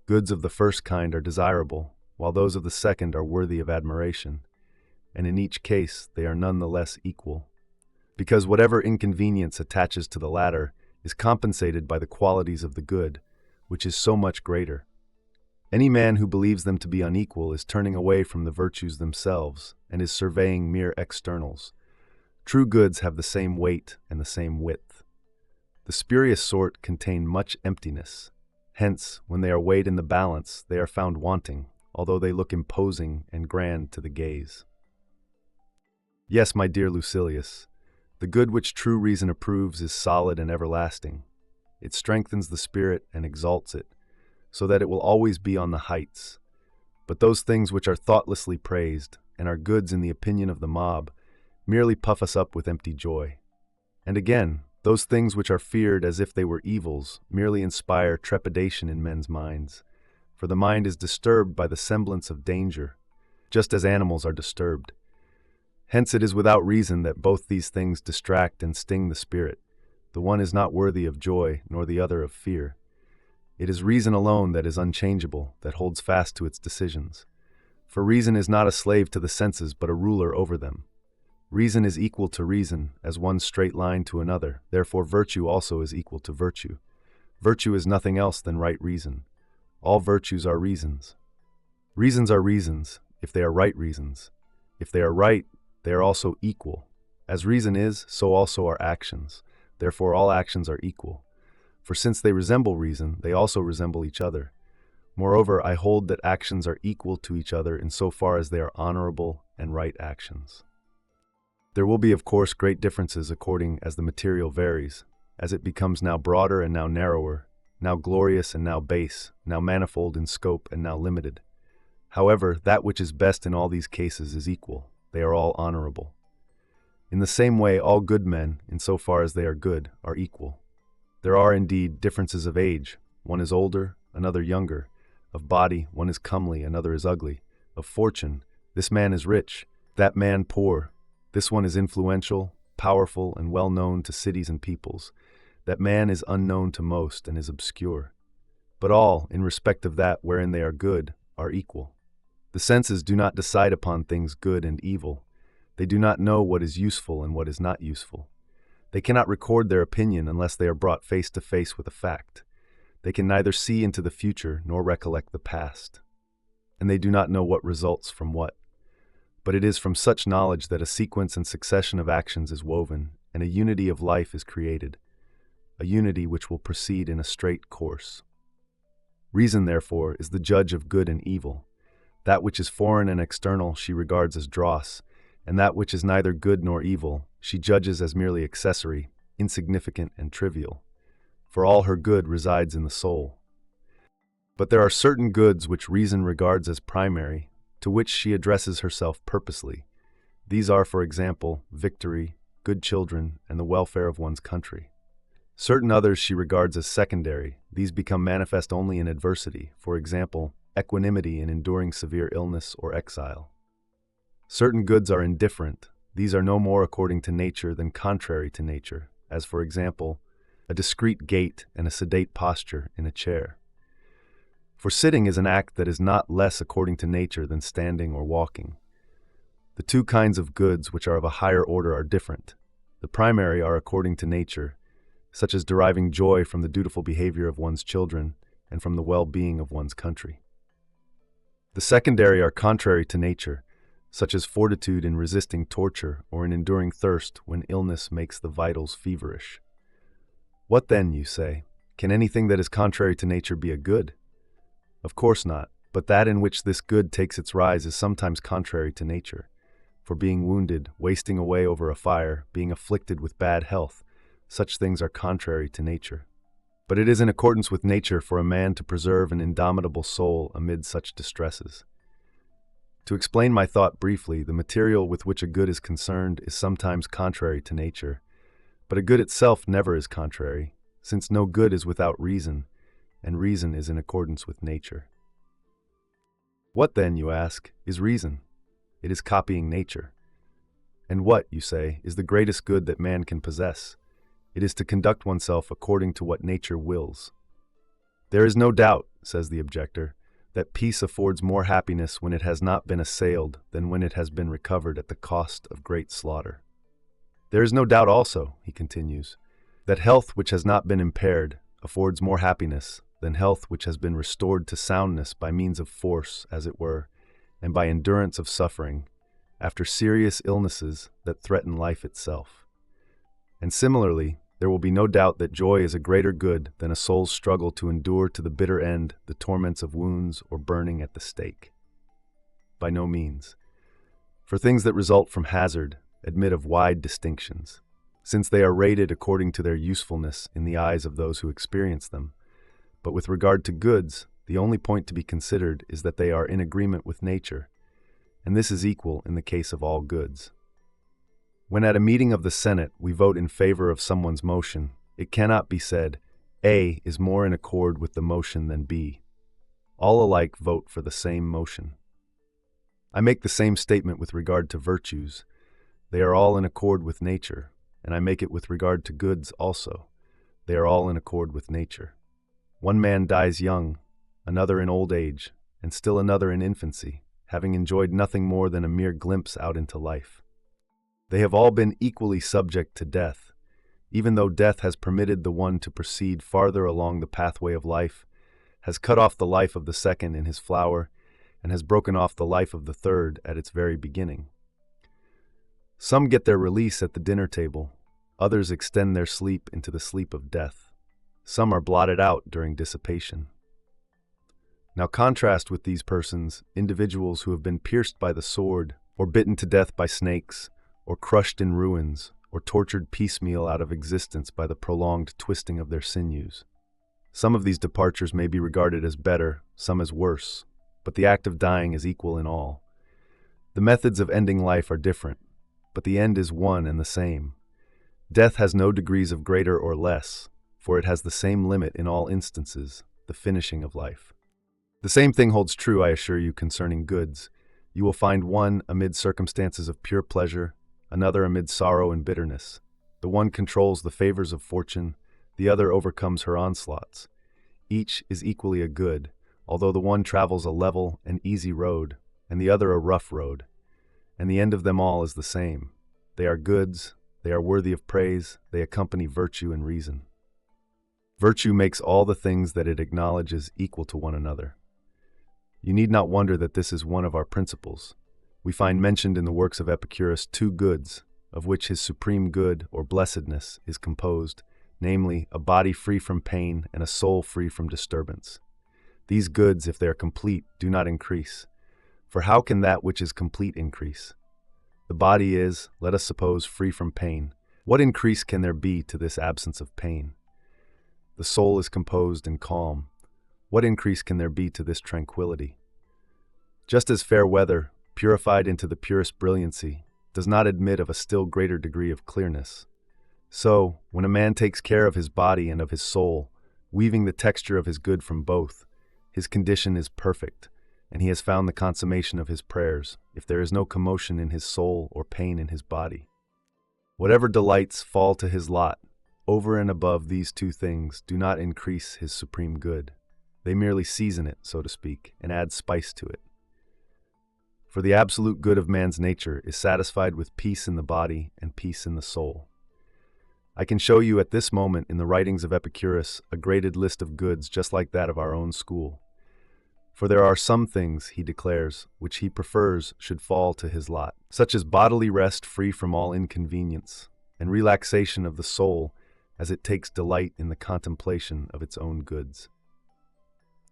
Goods of the first kind are desirable, while those of the second are worthy of admiration, and in each case they are none the less equal, because whatever inconvenience attaches to the latter is compensated by the qualities of the good, which is so much greater. Any man who believes them to be unequal is turning away from the virtues themselves and is surveying mere externals. True goods have the same weight and the same width. The spurious sort contain much emptiness. Hence, when they are weighed in the balance, they are found wanting, although they look imposing and grand to the gaze. Yes, my dear Lucilius, the good which true reason approves is solid and everlasting. It strengthens the spirit and exalts it, so that it will always be on the heights. But those things which are thoughtlessly praised, and are goods in the opinion of the mob, merely puff us up with empty joy. And again, Those things which are feared as if they were evils merely inspire trepidation in men's minds, for the mind is disturbed by the semblance of danger, just as animals are disturbed. Hence it is without reason that both these things distract and sting the spirit. The one is not worthy of joy, nor the other of fear. It is reason alone that is unchangeable, that holds fast to its decisions. For reason is not a slave to the senses, but a ruler over them. Reason is equal to reason, as one straight line to another. Therefore virtue also is equal to virtue. Virtue is nothing else than right reason. All virtues are reasons. Reasons are reasons, if they are right reasons. If they are right, they are also equal. As reason is, so also are actions. Therefore all actions are equal. For since they resemble reason, they also resemble each other. Moreover, I hold that actions are equal to each other in so far as they are honorable and right actions. There will be, of course, great differences according as the material varies, as it becomes now broader and now narrower, now glorious and now base, now manifold in scope and now limited. However, that which is best in all these cases is equal. They are all honorable. In the same way, all good men, in so far as they are good, are equal. There are indeed differences of age. One is older, another younger. Of body, one is comely, another is ugly. Of fortune, this man is rich, that man poor. This one is influential, powerful, and well known to cities and peoples. That man is unknown to most and is obscure. But all, in respect of that wherein they are good, are equal. The senses do not decide upon things good and evil. They do not know what is useful and what is not useful. They cannot record their opinion unless they are brought face to face with a fact. They can neither see into the future nor recollect the past. And they do not know what results from what. But it is from such knowledge that a sequence and succession of actions is woven, and a unity of life is created, a unity which will proceed in a straight course. Reason, therefore, is the judge of good and evil. That which is foreign and external she regards as dross, and that which is neither good nor evil she judges as merely accessory, insignificant, and trivial. For all her good resides in the soul. But there are certain goods which reason regards as primary, to which she addresses herself purposely. These are, for example, victory, good children, and the welfare of one's country. Certain others she regards as secondary. These become manifest only in adversity, for example, equanimity in enduring severe illness or exile. Certain goods are indifferent. These are no more according to nature than contrary to nature, as, for example, a discreet gait and a sedate posture in a chair. For sitting is an act that is not less according to nature than standing or walking. The two kinds of goods which are of a higher order are different. The primary are according to nature, such as deriving joy from the dutiful behavior of one's children and from the well-being of one's country. The secondary are contrary to nature, such as fortitude in resisting torture or in enduring thirst when illness makes the vitals feverish. What then, you say? Can anything that is contrary to nature be a good? Of course not, but that in which this good takes its rise is sometimes contrary to nature. For being wounded, wasting away over a fire, being afflicted with bad health, such things are contrary to nature. But it is in accordance with nature for a man to preserve an indomitable soul amid such distresses. To explain my thought briefly, the material with which a good is concerned is sometimes contrary to nature, but a good itself never is contrary, since no good is without reason, and reason is in accordance with nature. What then, you ask, is reason? It is copying nature. And what, you say, is the greatest good that man can possess? It is to conduct oneself according to what nature wills. There is no doubt, says the objector, that peace affords more happiness when it has not been assailed than when it has been recovered at the cost of great slaughter. There is no doubt also, he continues, that health which has not been impaired affords more happiness than health which has been restored to soundness by means of force, as it were, and by endurance of suffering, after serious illnesses that threaten life itself. And similarly, there will be no doubt that joy is a greater good than a soul's struggle to endure to the bitter end the torments of wounds or burning at the stake. By no means. For things that result from hazard admit of wide distinctions, since they are rated according to their usefulness in the eyes of those who experience them. But with regard to goods, the only point to be considered is that they are in agreement with nature, and this is equal in the case of all goods. When at a meeting of the Senate we vote in favor of someone's motion, it cannot be said, A is more in accord with the motion than B. All alike vote for the same motion. I make the same statement with regard to virtues. They are all in accord with nature, and I make it with regard to goods also. They are all in accord with nature. One man dies young, another in old age, and still another in infancy, having enjoyed nothing more than a mere glimpse out into life. They have all been equally subject to death, even though death has permitted the one to proceed farther along the pathway of life, has cut off the life of the second in his flower, and has broken off the life of the third at its very beginning. Some get their release at the dinner table, others extend their sleep into the sleep of death. Some are blotted out during dissipation. Now contrast with these persons individuals who have been pierced by the sword, or bitten to death by snakes, or crushed in ruins, or tortured piecemeal out of existence by the prolonged twisting of their sinews. Some of these departures may be regarded as better, some as worse, but the act of dying is equal in all. The methods of ending life are different, but the end is one and the same. Death has no degrees of greater or less, for it has the same limit in all instances, the finishing of life. The same thing holds true, I assure you, concerning goods. You will find one amid circumstances of pure pleasure, another amid sorrow and bitterness. The one controls the favors of fortune, the other overcomes her onslaughts. Each is equally a good, although the one travels a level and easy road, and the other a rough road. And the end of them all is the same. They are goods, they are worthy of praise, they accompany virtue and reason. Virtue makes all the things that it acknowledges equal to one another. You need not wonder that this is one of our principles. We find mentioned in the works of Epicurus 2 goods, of which his supreme good, or blessedness, is composed, namely, a body free from pain and a soul free from disturbance. These goods, if they are complete, do not increase. For how can that which is complete increase? The body is, let us suppose, free from pain. What increase can there be to this absence of pain? The soul is composed and calm. What increase can there be to this tranquility? Just as fair weather, purified into the purest brilliancy, does not admit of a still greater degree of clearness, so, when a man takes care of his body and of his soul, weaving the texture of his good from both, his condition is perfect, and he has found the consummation of his prayers, if there is no commotion in his soul or pain in his body. Whatever delights fall to his lot, over and above these 2 things, do not increase his supreme good. They merely season it, so to speak, and add spice to it. For the absolute good of man's nature is satisfied with peace in the body and peace in the soul. I can show you at this moment in the writings of Epicurus a graded list of goods just like that of our own school. For there are some things, he declares, which he prefers should fall to his lot, such as bodily rest free from all inconvenience, and relaxation of the soul as it takes delight in the contemplation of its own goods.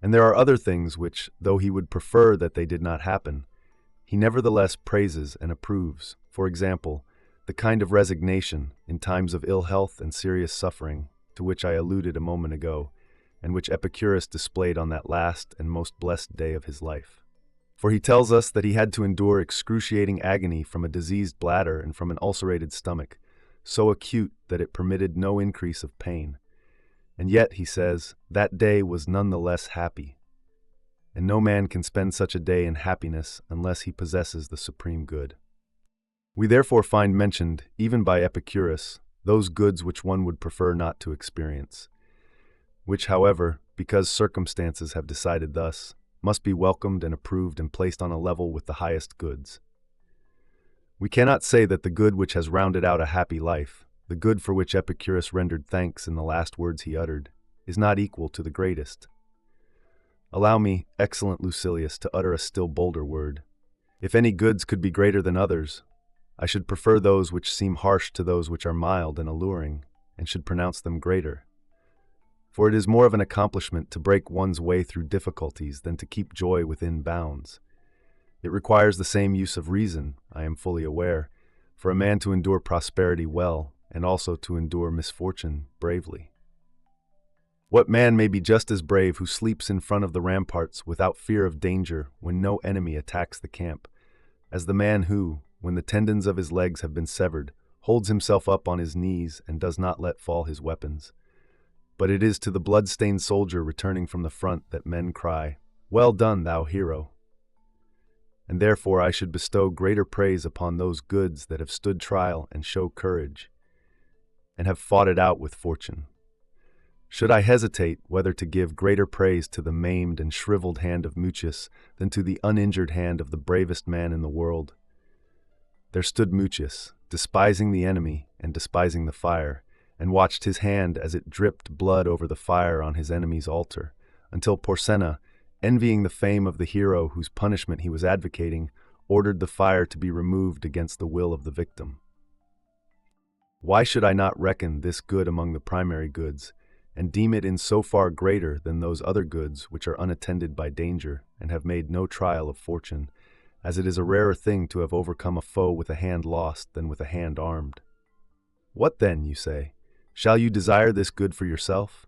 And there are other things which, though he would prefer that they did not happen, he nevertheless praises and approves. For example, the kind of resignation, in times of ill health and serious suffering, to which I alluded a moment ago, and which Epicurus displayed on that last and most blessed day of his life. For he tells us that he had to endure excruciating agony from a diseased bladder and from an ulcerated stomach, so acute that it permitted no increase of pain. And yet, he says, that day was none the less happy. And no man can spend such a day in happiness unless he possesses the supreme good. We therefore find mentioned, even by Epicurus, those goods which one would prefer not to experience, which, however, because circumstances have decided thus, must be welcomed and approved and placed on a level with the highest goods. We cannot say that the good which has rounded out a happy life, the good for which Epicurus rendered thanks in the last words he uttered, is not equal to the greatest. Allow me, excellent Lucilius, to utter a still bolder word. If any goods could be greater than others, I should prefer those which seem harsh to those which are mild and alluring, and should pronounce them greater. For it is more of an accomplishment to break one's way through difficulties than to keep joy within bounds. It requires the same use of reason, I am fully aware, for a man to endure prosperity well, and also to endure misfortune bravely. What man may be just as brave who sleeps in front of the ramparts without fear of danger when no enemy attacks the camp, as the man who, when the tendons of his legs have been severed, holds himself up on his knees, and does not let fall his weapons. But it is to the blood-stained soldier returning from the front that men cry, "Well done, thou hero!" And therefore I should bestow greater praise upon those goods that have stood trial and show courage, and have fought it out with fortune. Should I hesitate whether to give greater praise to the maimed and shriveled hand of Lucius than to the uninjured hand of the bravest man in the world? There stood Lucius, despising the enemy and despising the fire, and watched his hand as it dripped blood over the fire on his enemy's altar, until Porsenna, envying the fame of the hero whose punishment he was advocating, ordered the fire to be removed against the will of the victim. Why should I not reckon this good among the primary goods, and deem it in so far greater than those other goods which are unattended by danger and have made no trial of fortune, as it is a rarer thing to have overcome a foe with a hand lost than with a hand armed? What then, you say? Shall you desire this good for yourself?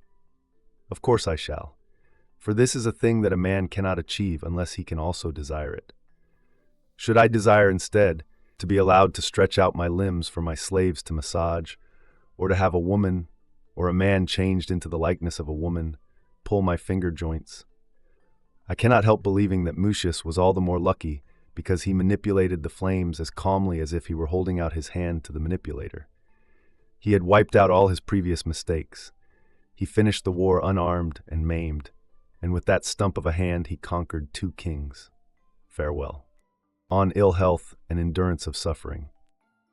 Of course I shall, for this is a thing that a man cannot achieve unless he can also desire it. Should I desire instead to be allowed to stretch out my limbs for my slaves to massage, or to have a woman, or a man changed into the likeness of a woman, pull my finger joints? I cannot help believing that Lucius was all the more lucky because he manipulated the flames as calmly as if he were holding out his hand to the manipulator. He had wiped out all his previous mistakes. He finished the war unarmed and maimed, and with that stump of a hand he conquered 2 kings. Farewell. On ill health and endurance of suffering.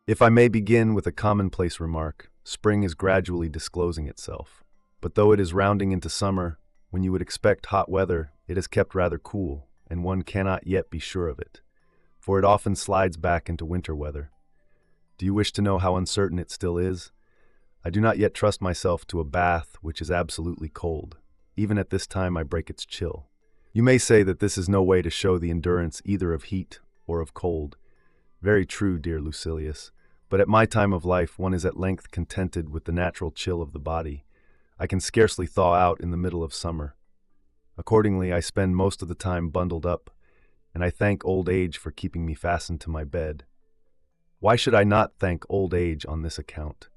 If I may begin with a commonplace remark, spring is gradually disclosing itself. But though it is rounding into summer, when you would expect hot weather, it is kept rather cool, and one cannot yet be sure of it, for it often slides back into winter weather. Do you wish to know how uncertain it still is? I do not yet trust myself to a bath which is absolutely cold. Even at this time I break its chill. You may say that this is no way to show the endurance either of heat or of cold. Very true, dear Lucilius, but at my time of life one is at length contented with the natural chill of the body. I can scarcely thaw out in the middle of summer. Accordingly, I spend most of the time bundled up, and I thank old age for keeping me fastened to my bed. Why should I not thank old age on this account?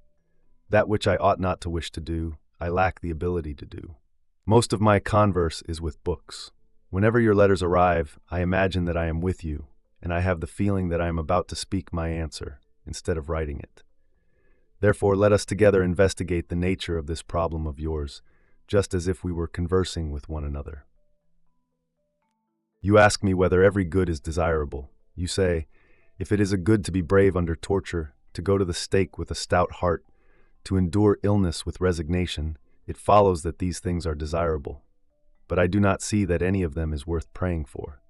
That which I ought not to wish to do, I lack the ability to do. Most of my converse is with books. Whenever your letters arrive, I imagine that I am with you, and I have the feeling that I am about to speak my answer, instead of writing it. Therefore, let us together investigate the nature of this problem of yours, just as if we were conversing with one another. You ask me whether every good is desirable. You say, if it is a good to be brave under torture, to go to the stake with a stout heart, to endure illness with resignation, it follows that these things are desirable. But I do not see that any of them is worth praying for.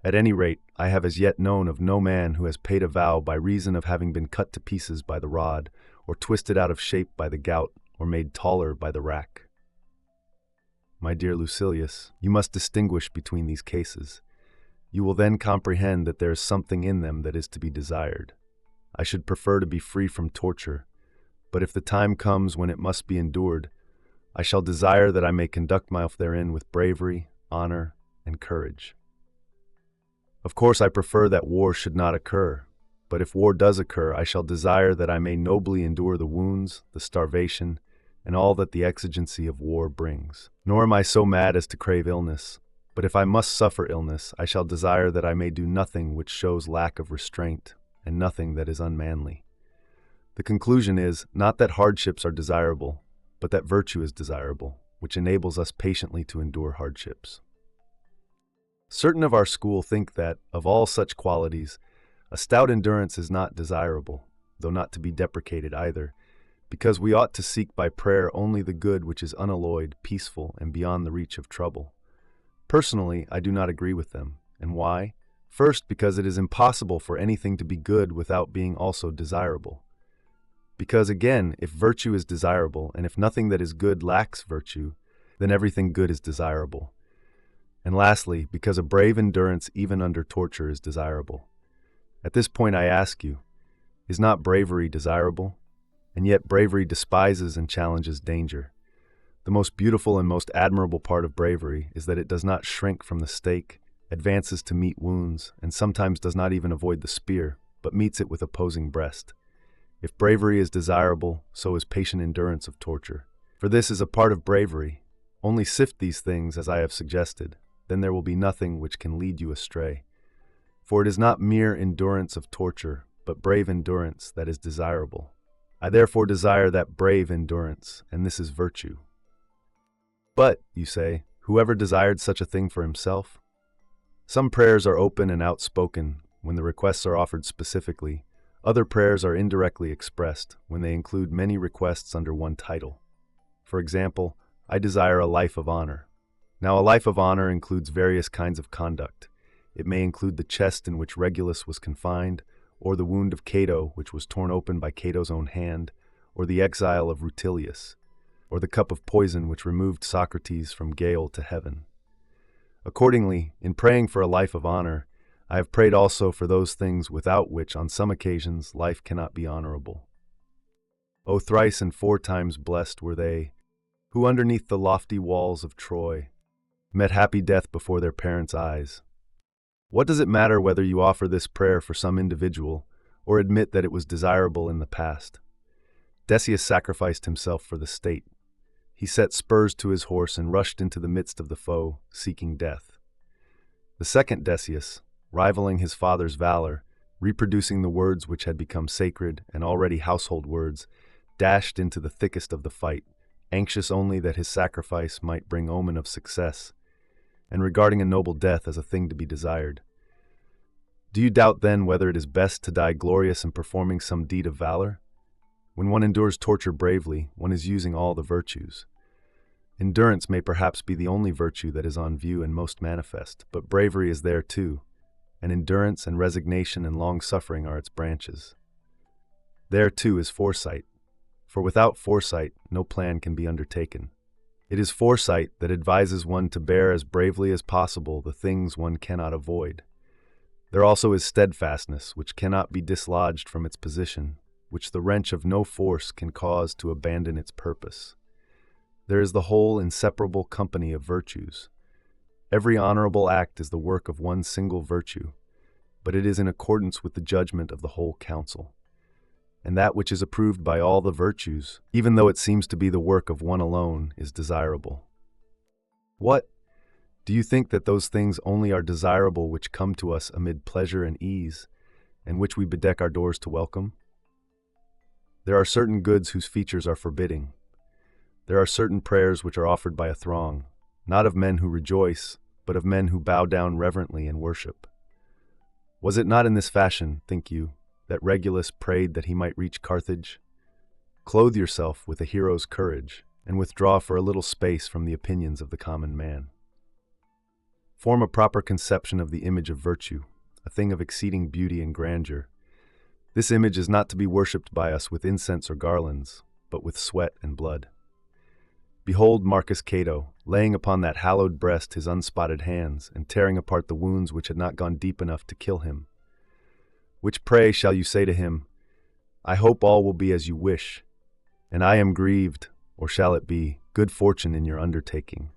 At any rate, I have as yet known of no man who has paid a vow by reason of having been cut to pieces by the rod, or twisted out of shape by the gout, or made taller by the rack. My dear Lucilius, you must distinguish between these cases. You will then comprehend that there is something in them that is to be desired. I should prefer to be free from torture, but if the time comes when it must be endured, I shall desire that I may conduct myself therein with bravery, honor, and courage. Of course, I prefer that war should not occur, but if war does occur, I shall desire that I may nobly endure the wounds, the starvation, and all that the exigency of war brings. Nor am I so mad as to crave illness, but if I must suffer illness, I shall desire that I may do nothing which shows lack of restraint, and nothing that is unmanly. The conclusion is, not that hardships are desirable, but that virtue is desirable, which enables us patiently to endure hardships. Certain of our school think that, of all such qualities, a stout endurance is not desirable, though not to be deprecated either, because we ought to seek by prayer only the good which is unalloyed, peaceful, and beyond the reach of trouble. Personally, I do not agree with them. And why? First, because it is impossible for anything to be good without being also desirable. Because again, if virtue is desirable, and if nothing that is good lacks virtue, then everything good is desirable. And lastly, because a brave endurance even under torture is desirable. At this point I ask you, is not bravery desirable? And yet bravery despises and challenges danger. The most beautiful and most admirable part of bravery is that it does not shrink from the stake, advances to meet wounds, and sometimes does not even avoid the spear, but meets it with opposing breast. If bravery is desirable, so is patient endurance of torture. For this is a part of bravery. Only sift these things as I have suggested, then there will be nothing which can lead you astray. For it is not mere endurance of torture, but brave endurance that is desirable. I therefore desire that brave endurance, and this is virtue. But, you say, whoever desired such a thing for himself? Some prayers are open and outspoken when the requests are offered specifically. Other prayers are indirectly expressed when they include many requests under one title. For example, I desire a life of honor. Now, a life of honor includes various kinds of conduct. It may include the chest in which Regulus was confined, or the wound of Cato, which was torn open by Cato's own hand, or the exile of Rutilius, or the cup of poison which removed Socrates from Gaol to heaven. Accordingly, in praying for a life of honor, I have prayed also for those things without which, on some occasions, life cannot be honorable. O thrice and 4 times blessed were they, who underneath the lofty walls of Troy met happy death before their parents' eyes. What does it matter whether you offer this prayer for some individual, or admit that it was desirable in the past? Decius sacrificed himself for the state. He set spurs to his horse and rushed into the midst of the foe, seeking death. The second Decius, rivaling his father's valor, reproducing the words which had become sacred and already household words, dashed into the thickest of the fight, anxious only that his sacrifice might bring omen of success, and regarding a noble death as a thing to be desired. Do you doubt then whether it is best to die glorious in performing some deed of valor? When one endures torture bravely, one is using all the virtues. Endurance may perhaps be the only virtue that is on view and most manifest, but bravery is there too, and endurance and resignation and long-suffering are its branches. There too is foresight, for without foresight no plan can be undertaken. It is foresight that advises one to bear as bravely as possible the things one cannot avoid. There also is steadfastness, which cannot be dislodged from its position, which the wrench of no force can cause to abandon its purpose. There is the whole inseparable company of virtues. Every honorable act is the work of one single virtue, but it is in accordance with the judgment of the whole council. And that which is approved by all the virtues, even though it seems to be the work of one alone, is desirable. What? Do you think that those things only are desirable which come to us amid pleasure and ease, and which we bedeck our doors to welcome? There are certain goods whose features are forbidding. There are certain prayers which are offered by a throng, not of men who rejoice, but of men who bow down reverently and worship. Was it not in this fashion, think you, that Regulus prayed that he might reach Carthage? Clothe yourself with a hero's courage, and withdraw for a little space from the opinions of the common man. Form a proper conception of the image of virtue, a thing of exceeding beauty and grandeur. This image is not to be worshipped by us with incense or garlands, but with sweat and blood. Behold Marcus Cato, laying upon that hallowed breast his unspotted hands, and tearing apart the wounds which had not gone deep enough to kill him. Which pray shall you say to him, I hope all will be as you wish, and I am grieved, or shall it be, good fortune in your undertaking?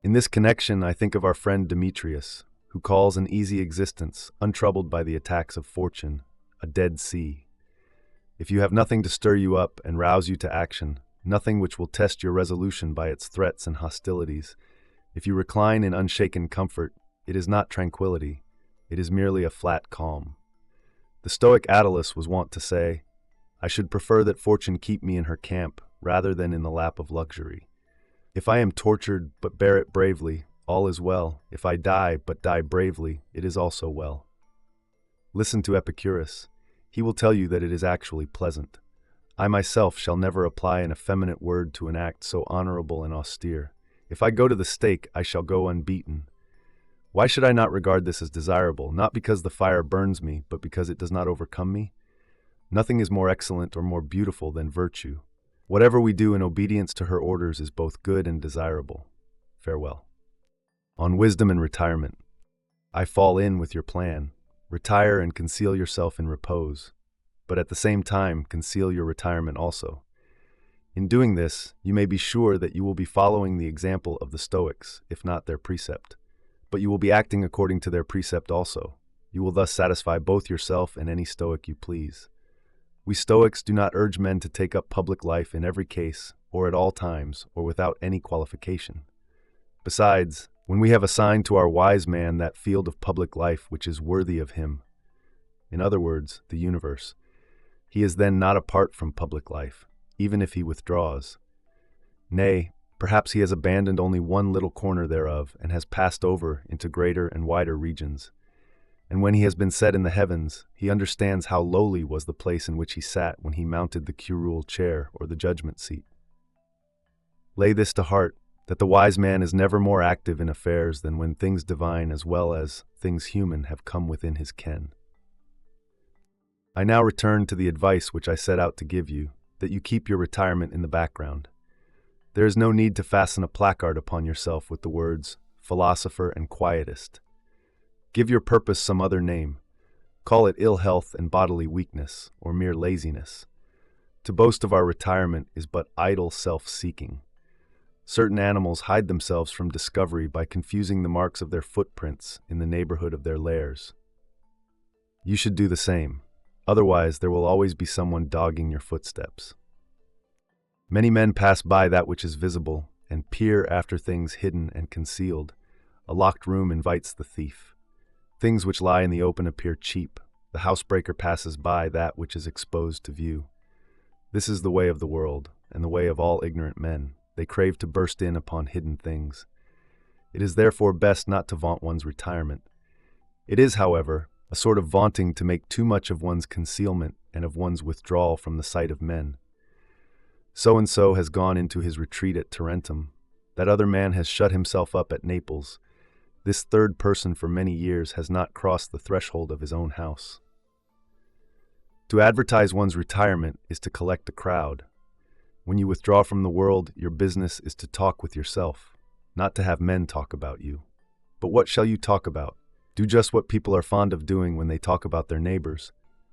In this connection I think of our friend Demetrius, who calls an easy existence, untroubled by the attacks of fortune, a dead sea. If you have nothing to stir you up and rouse you to action, nothing which will test your resolution by its threats and hostilities, if you recline in unshaken comfort, it is not tranquility, it is merely a flat calm. The Stoic Attalus was wont to say, I should prefer that fortune keep me in her camp rather than in the lap of luxury. If I am tortured but bear it bravely, all is well. If I die but die bravely, it is also well. Listen to Epicurus. He will tell you that it is actually pleasant. I myself shall never apply an effeminate word to an act so honorable and austere. If I go to the stake, I shall go unbeaten. Why should I not regard this as desirable, not because the fire burns me, but because it does not overcome me? Nothing is more excellent or more beautiful than virtue. Whatever we do in obedience to her orders is both good and desirable. Farewell. On wisdom and retirement. I fall in with your plan. Retire and conceal yourself in repose, but at the same time conceal your retirement also. In doing this, you may be sure that you will be following the example of the Stoics, if not their precept. But you will be acting according to their precept also. You will thus satisfy both yourself and any Stoic you please. We Stoics do not urge men to take up public life in every case, or at all times, or without any qualification. Besides, when we have assigned to our wise man that field of public life which is worthy of him, in other words, the universe, he is then not apart from public life, even if he withdraws. Nay, perhaps he has abandoned only one little corner thereof, and has passed over into greater and wider regions. And when he has been set in the heavens, he understands how lowly was the place in which he sat when he mounted the curule chair or the judgment seat. Lay this to heart, that the wise man is never more active in affairs than when things divine as well as things human have come within his ken. I now return to the advice which I set out to give you, that you keep your retirement in the background. There is no need to fasten a placard upon yourself with the words philosopher and quietist. Give your purpose some other name. Call it ill health and bodily weakness, or mere laziness. To boast of our retirement is but idle self-seeking. Certain animals hide themselves from discovery by confusing the marks of their footprints in the neighborhood of their lairs. You should do the same. Otherwise, there will always be someone dogging your footsteps. Many men pass by that which is visible and peer after things hidden and concealed. A locked room invites the thief. Things which lie in the open appear cheap. The housebreaker passes by that which is exposed to view. This is the way of the world, and the way of all ignorant men. They crave to burst in upon hidden things. It is therefore best not to vaunt one's retirement. It is, however, a sort of vaunting to make too much of one's concealment and of one's withdrawal from the sight of men. So-and-so has gone into his retreat at Tarentum. That other man has shut himself up at Naples. This third person for many years has not crossed the threshold of his own house. To advertise one's retirement is to collect a crowd. When you withdraw from the world, your business is to talk with yourself, not to have men talk about you. But what shall you talk about? Do just what people are fond of doing when they talk about their neighbors.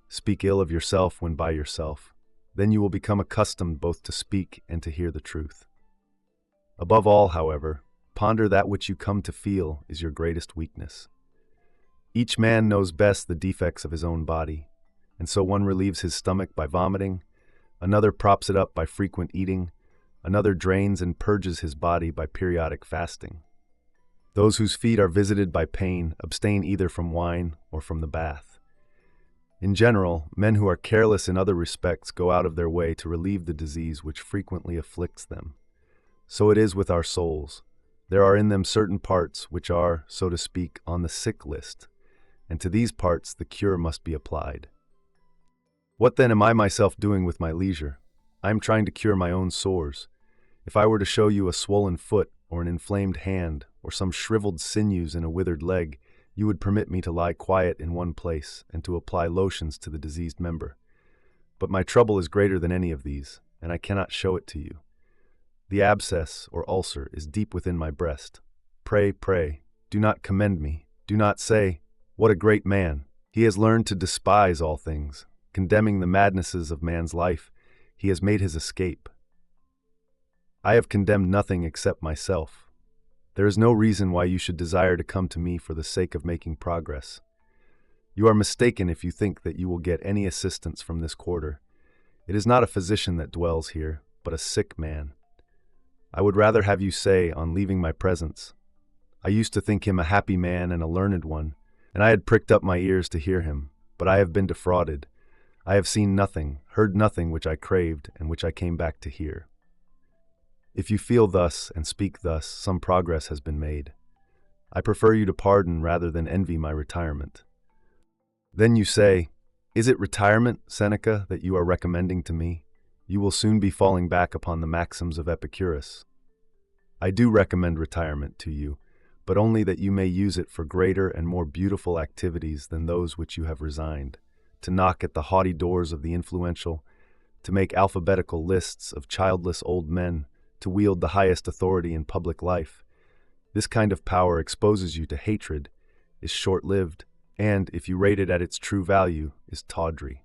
Speak ill of yourself when by yourself. Then you will become accustomed both to speak and to hear the truth. Above all, however, ponder that which you come to feel is your greatest weakness. Each man knows best the defects of his own body, and so one relieves his stomach by vomiting, another props it up by frequent eating, another drains and purges his body by periodic fasting. Those whose feet are visited by pain abstain either from wine or from the bath. In general, men who are careless in other respects go out of their way to relieve the disease which frequently afflicts them. So it is with our souls. There are in them certain parts which are, so to speak, on the sick list, and to these parts the cure must be applied. What then am I myself doing with my leisure? I am trying to cure my own sores. If I were to show you a swollen foot, or an inflamed hand, or some shriveled sinews in a withered leg, you would permit me to lie quiet in one place and to apply lotions to the diseased member. But my trouble is greater than any of these, and I cannot show it to you. The abscess, or ulcer, is deep within my breast. Pray, do not commend me. Do not say, "What a great man! He has learned to despise all things. Condemning the madnesses of man's life, he has made his escape." I have condemned nothing except myself. There is no reason why you should desire to come to me for the sake of making progress. You are mistaken if you think that you will get any assistance from this quarter. It is not a physician that dwells here, but a sick man. I would rather have you say, on leaving my presence, "I used to think him a happy man and a learned one, and I had pricked up my ears to hear him, but I have been defrauded. I have seen nothing, heard nothing which I craved and which I came back to hear." If you feel thus and speak thus, some progress has been made. I prefer you to pardon rather than envy my retirement. Then you say, "Is it retirement, Seneca, that you are recommending to me? You will soon be falling back upon the maxims of Epicurus." I do recommend retirement to you, but only that you may use it for greater and more beautiful activities than those which you have resigned, to knock at the haughty doors of the influential, to make alphabetical lists of childless old men, to wield the highest authority in public life. This kind of power exposes you to hatred, is short-lived, and, if you rate it at its true value, is tawdry.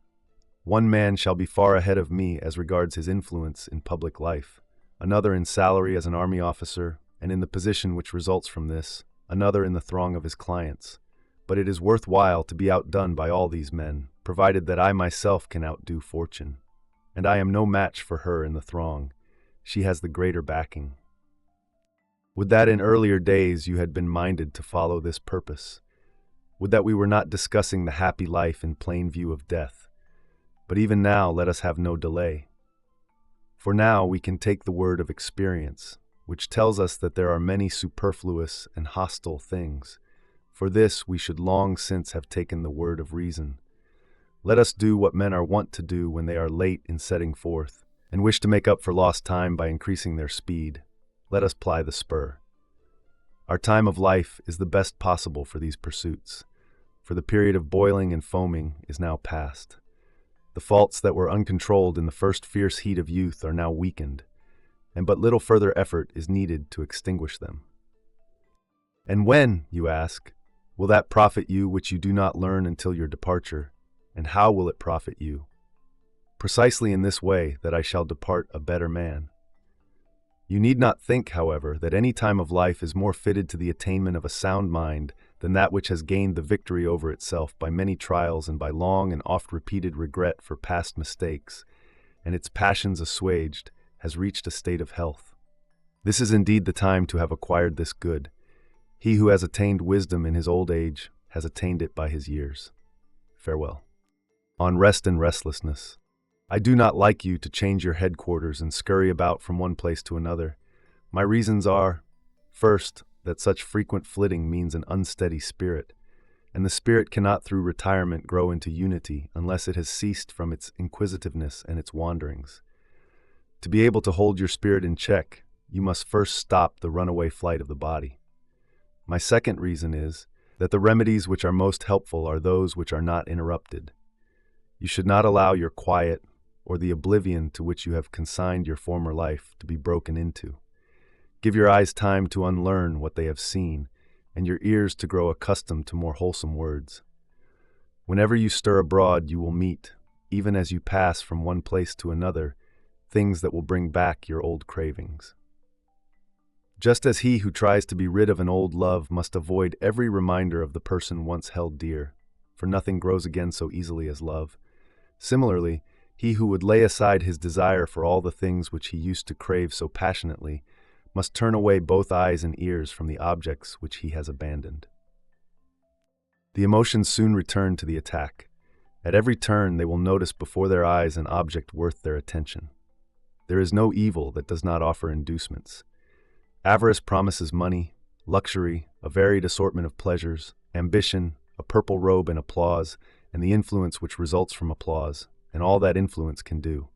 One man shall be far ahead of me as regards his influence in public life, another in salary as an army officer, and in the position which results from this, another in the throng of his clients. But it is worth while to be outdone by all these men, provided that I myself can outdo fortune. And I am no match for her in the throng. She has the greater backing. Would that in earlier days you had been minded to follow this purpose. Would that we were not discussing the happy life in plain view of death. But even now let us have no delay. For now we can take the word of experience, which tells us that there are many superfluous and hostile things. For this we should long since have taken the word of reason. Let us do what men are wont to do when they are late in setting forth, and wish to make up for lost time by increasing their speed. Let us ply the spur. Our time of life is the best possible for these pursuits, for the period of boiling and foaming is now past. The faults that were uncontrolled in the first fierce heat of youth are now weakened, and but little further effort is needed to extinguish them. And when, you ask, will that profit you which you do not learn until your departure, and how will it profit you? Precisely in this way that I shall depart a better man. You need not think, however, that any time of life is more fitted to the attainment of a sound mind than that which has gained the victory over itself by many trials and by long and oft-repeated regret for past mistakes, and its passions assuaged, has reached a state of health. This is indeed the time to have acquired this good. He who has attained wisdom in his old age has attained it by his years. Farewell. On rest and restlessness. I do not like you to change your headquarters and scurry about from one place to another. My reasons are, first, that such frequent flitting means an unsteady spirit, and the spirit cannot through retirement grow into unity unless it has ceased from its inquisitiveness and its wanderings. To be able to hold your spirit in check, you must first stop the runaway flight of the body. My second reason is that the remedies which are most helpful are those which are not interrupted. You should not allow your quiet, or the oblivion to which you have consigned your former life, to be broken into. Give your eyes time to unlearn what they have seen, and your ears to grow accustomed to more wholesome words. Whenever you stir abroad, you will meet, even as you pass from one place to another, things that will bring back your old cravings. Just as he who tries to be rid of an old love must avoid every reminder of the person once held dear, for nothing grows again so easily as love, similarly, he who would lay aside his desire for all the things which he used to crave so passionately must turn away both eyes and ears from the objects which he has abandoned. The emotions soon return to the attack. At every turn they will notice before their eyes an object worth their attention. There is no evil that does not offer inducements. Avarice promises money, luxury, a varied assortment of pleasures, ambition, a purple robe and applause, and the influence which results from applause, and all that influence can do.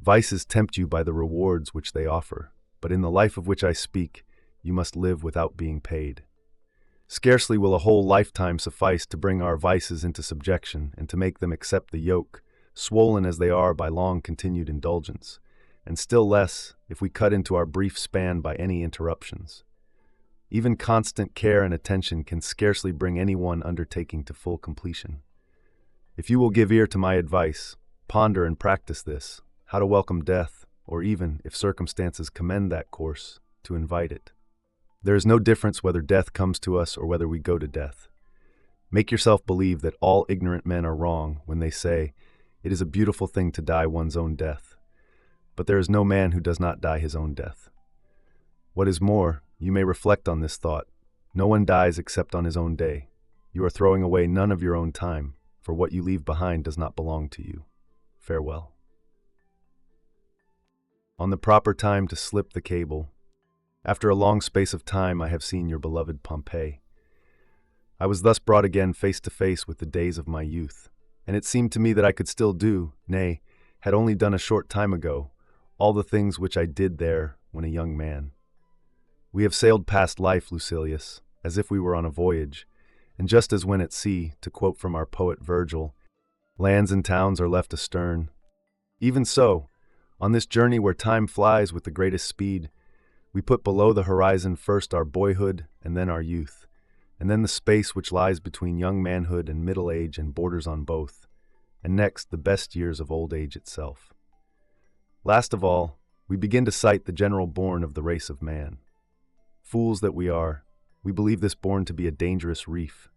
Vices tempt you by the rewards which they offer, but in the life of which I speak, you must live without being paid. Scarcely will a whole lifetime suffice to bring our vices into subjection and to make them accept the yoke, swollen as they are by long-continued indulgence, and still less if we cut into our brief span by any interruptions. Even constant care and attention can scarcely bring any one undertaking to full completion. If you will give ear to my advice, ponder and practice this, how to welcome death, or even, if circumstances commend that course, to invite it. There is no difference whether death comes to us or whether we go to death. Make yourself believe that all ignorant men are wrong when they say, it is a beautiful thing to die one's own death. But there is no man who does not die his own death. What is more, you may reflect on this thought. No one dies except on his own day. You are throwing away none of your own time, for what you leave behind does not belong to you. Farewell. On the proper time to slip the cable, after a long space of time I have seen your beloved Pompeii. I was thus brought again face to face with the days of my youth, and it seemed to me that I could still do, nay, had only done a short time ago, all the things which I did there when a young man. We have sailed past life, Lucilius, as if we were on a voyage, and just as when at sea, to quote from our poet Virgil, lands and towns are left astern, even so, on this journey where time flies with the greatest speed, we put below the horizon first our boyhood and then our youth, and then the space which lies between young manhood and middle age and borders on both, and next the best years of old age itself. Last of all, we begin to sight the general bourne of the race of man. Fools that we are, we believe this bourne to be a dangerous reef,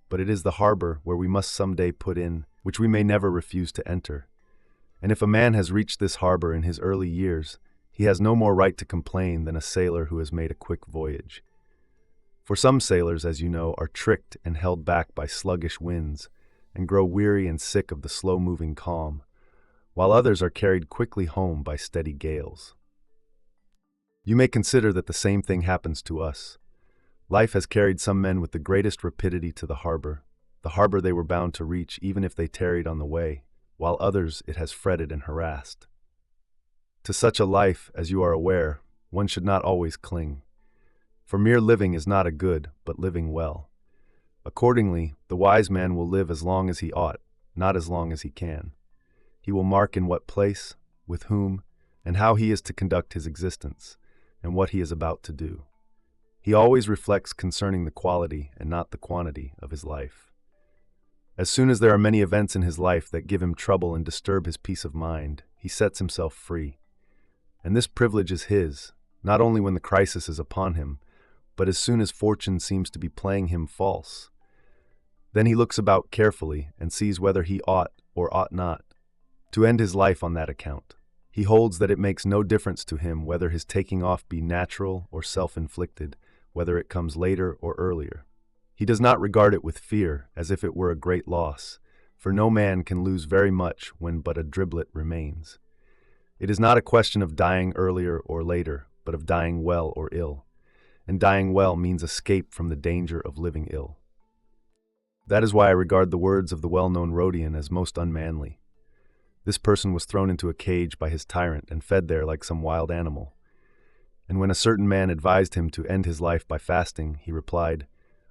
but it is the harbor where we must some day put in which we may never refuse to enter. And if a man has reached this harbor in his early years, he has no more right to complain than a sailor who has made a quick voyage. For some sailors, as you know, are tricked and held back by sluggish winds, and grow weary and sick of the slow-moving calm, while others are carried quickly home by steady gales. You may consider that the same thing happens to us. Life has carried some men with the greatest rapidity to the harbor they were bound to reach even if they tarried on the way, while others it has fretted and harassed. To such a life, as you are aware, one should not always cling. For mere living is not a good, but living well. Accordingly, the wise man will live as long as he ought, not as long as he can. He will mark in what place, with whom, and how he is to conduct his existence, and what he is about to do. He always reflects concerning the quality and not the quantity of his life. As soon as there are many events in his life that give him trouble and disturb his peace of mind, he sets himself free. And this privilege is his, not only when the crisis is upon him, but as soon as fortune seems to be playing him false. Then he looks about carefully and sees whether he ought or ought not to end his life on that account. He holds that it makes no difference to him whether his taking off be natural or self-inflicted, whether it comes later or earlier. He does not regard it with fear, as if it were a great loss, for no man can lose very much when but a driblet remains. It is not a question of dying earlier or later, but of dying well or ill, and dying well means escape from the danger of living ill. That is why I regard the words of the well-known Rhodian as most unmanly. This person was thrown into a cage by his tyrant and fed there like some wild animal. And when a certain man advised him to end his life by fasting, he replied,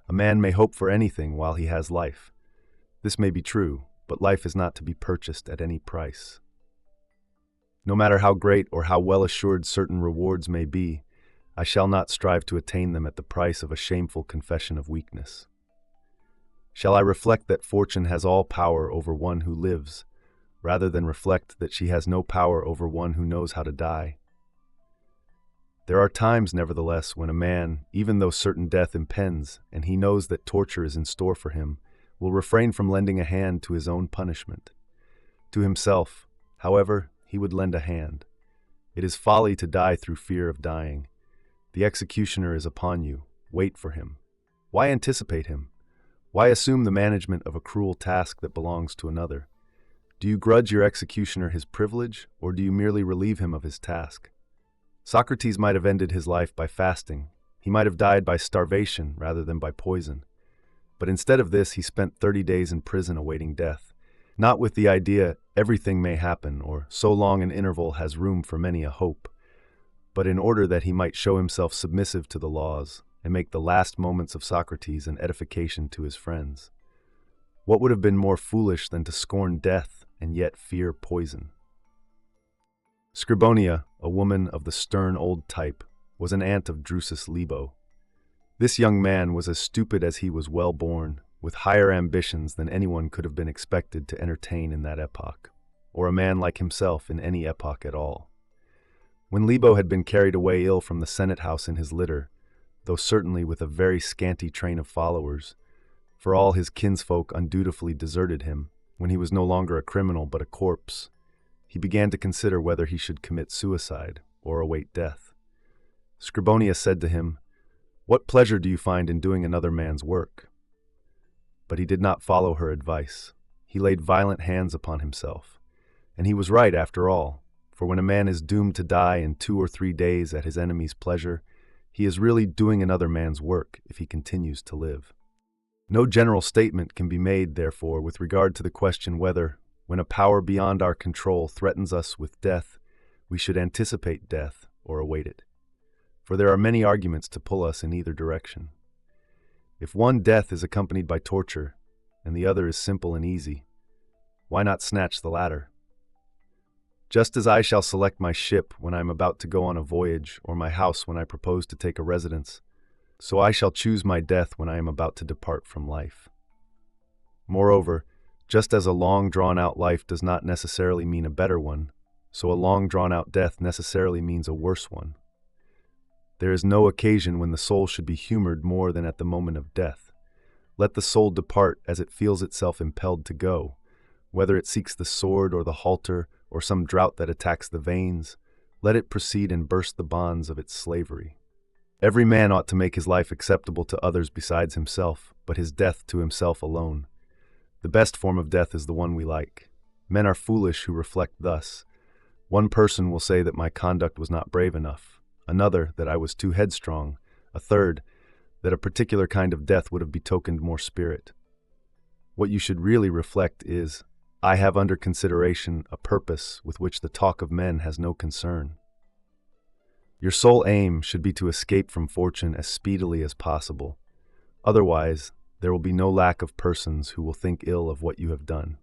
"A man may hope for anything while he has life. This may be true, but life is not to be purchased at any price. No matter how great or how well assured certain rewards may be, I shall not strive to attain them at the price of a shameful confession of weakness. Shall I reflect that fortune has all power over one who lives, rather than reflect that she has no power over one who knows how to die? There are times, nevertheless, when a man, even though certain death impends, and he knows that torture is in store for him, will refrain from lending a hand to his own punishment. To himself, however, he would lend a hand. It is folly to die through fear of dying. The executioner is upon you. Wait for him. Why anticipate him? Why assume the management of a cruel task that belongs to another? Do you grudge your executioner his privilege, or do you merely relieve him of his task? Socrates might have ended his life by fasting. He might have died by starvation rather than by poison. But instead of this, he spent 30 days in prison awaiting death, not with the idea everything may happen or so long an interval has room for many a hope, but in order that he might show himself submissive to the laws and make the last moments of Socrates an edification to his friends. What would have been more foolish than to scorn death and yet fear poison? Scribonia, a woman of the stern old type, was an aunt of Drusus Libo. This young man was as stupid as he was well born, with higher ambitions than anyone could have been expected to entertain in that epoch, or a man like himself in any epoch at all. When Libo had been carried away ill from the Senate house in his litter, though certainly with a very scanty train of followers, for all his kinsfolk undutifully deserted him, when he was no longer a criminal but a corpse, he began to consider whether he should commit suicide or await death. Scribonia said to him, "What pleasure do you find in doing another man's work?" But he did not follow her advice. He laid violent hands upon himself. And he was right after all, for when a man is doomed to die in 2 or 3 days at his enemy's pleasure, he is really doing another man's work if he continues to live. No general statement can be made, therefore, with regard to the question whether, when a power beyond our control threatens us with death, we should anticipate death or await it. For there are many arguments to pull us in either direction. If one death is accompanied by torture, and the other is simple and easy, why not snatch the latter? Just as I shall select my ship when I am about to go on a voyage, or my house when I propose to take a residence, so I shall choose my death when I am about to depart from life. Moreover, just as a long drawn-out life does not necessarily mean a better one, so a long drawn-out death necessarily means a worse one. There is no occasion when the soul should be humored more than at the moment of death. Let the soul depart as it feels itself impelled to go, whether it seeks the sword or the halter or some drought that attacks the veins, let it proceed and burst the bonds of its slavery. Every man ought to make his life acceptable to others besides himself, but his death to himself alone. The best form of death is the one we like. Men are foolish who reflect thus. One person will say that my conduct was not brave enough, another that I was too headstrong, a third that a particular kind of death would have betokened more spirit. What you should really reflect is, I have under consideration a purpose with which the talk of men has no concern. Your sole aim should be to escape from fortune as speedily as possible. Otherwise, there will be no lack of persons who will think ill of what you have done.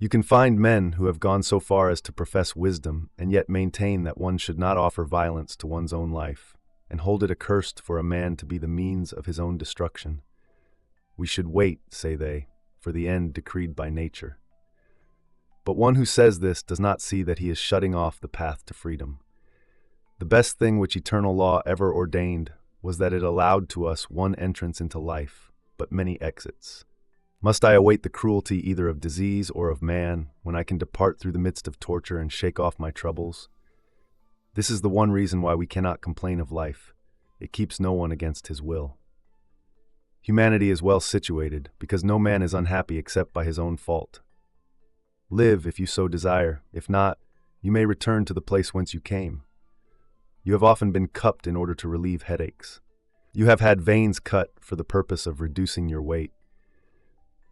You can find men who have gone so far as to profess wisdom and yet maintain that one should not offer violence to one's own life, and hold it accursed for a man to be the means of his own destruction. We should wait, say they, for the end decreed by nature. But one who says this does not see that he is shutting off the path to freedom. The best thing which eternal law ever ordained was that it allowed to us one entrance into life, but many exits. Must I await the cruelty either of disease or of man, when I can depart through the midst of torture and shake off my troubles? This is the one reason why we cannot complain of life. It keeps no one against his will. Humanity is well situated, because no man is unhappy except by his own fault. Live, if you so desire. If not, you may return to the place whence you came. You have often been cupped in order to relieve headaches. You have had veins cut for the purpose of reducing your weight.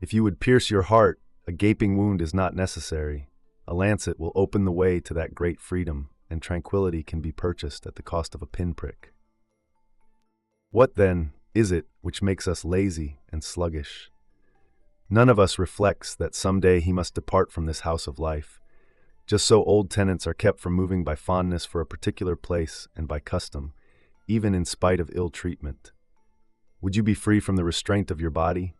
If you would pierce your heart, a gaping wound is not necessary. A lancet will open the way to that great freedom, and tranquility can be purchased at the cost of a pinprick. What, then, is it which makes us lazy and sluggish? None of us reflects that someday he must depart from this house of life. Just so old tenants are kept from moving by fondness for a particular place and by custom, even in spite of ill treatment. Would you be free from the restraint of your body?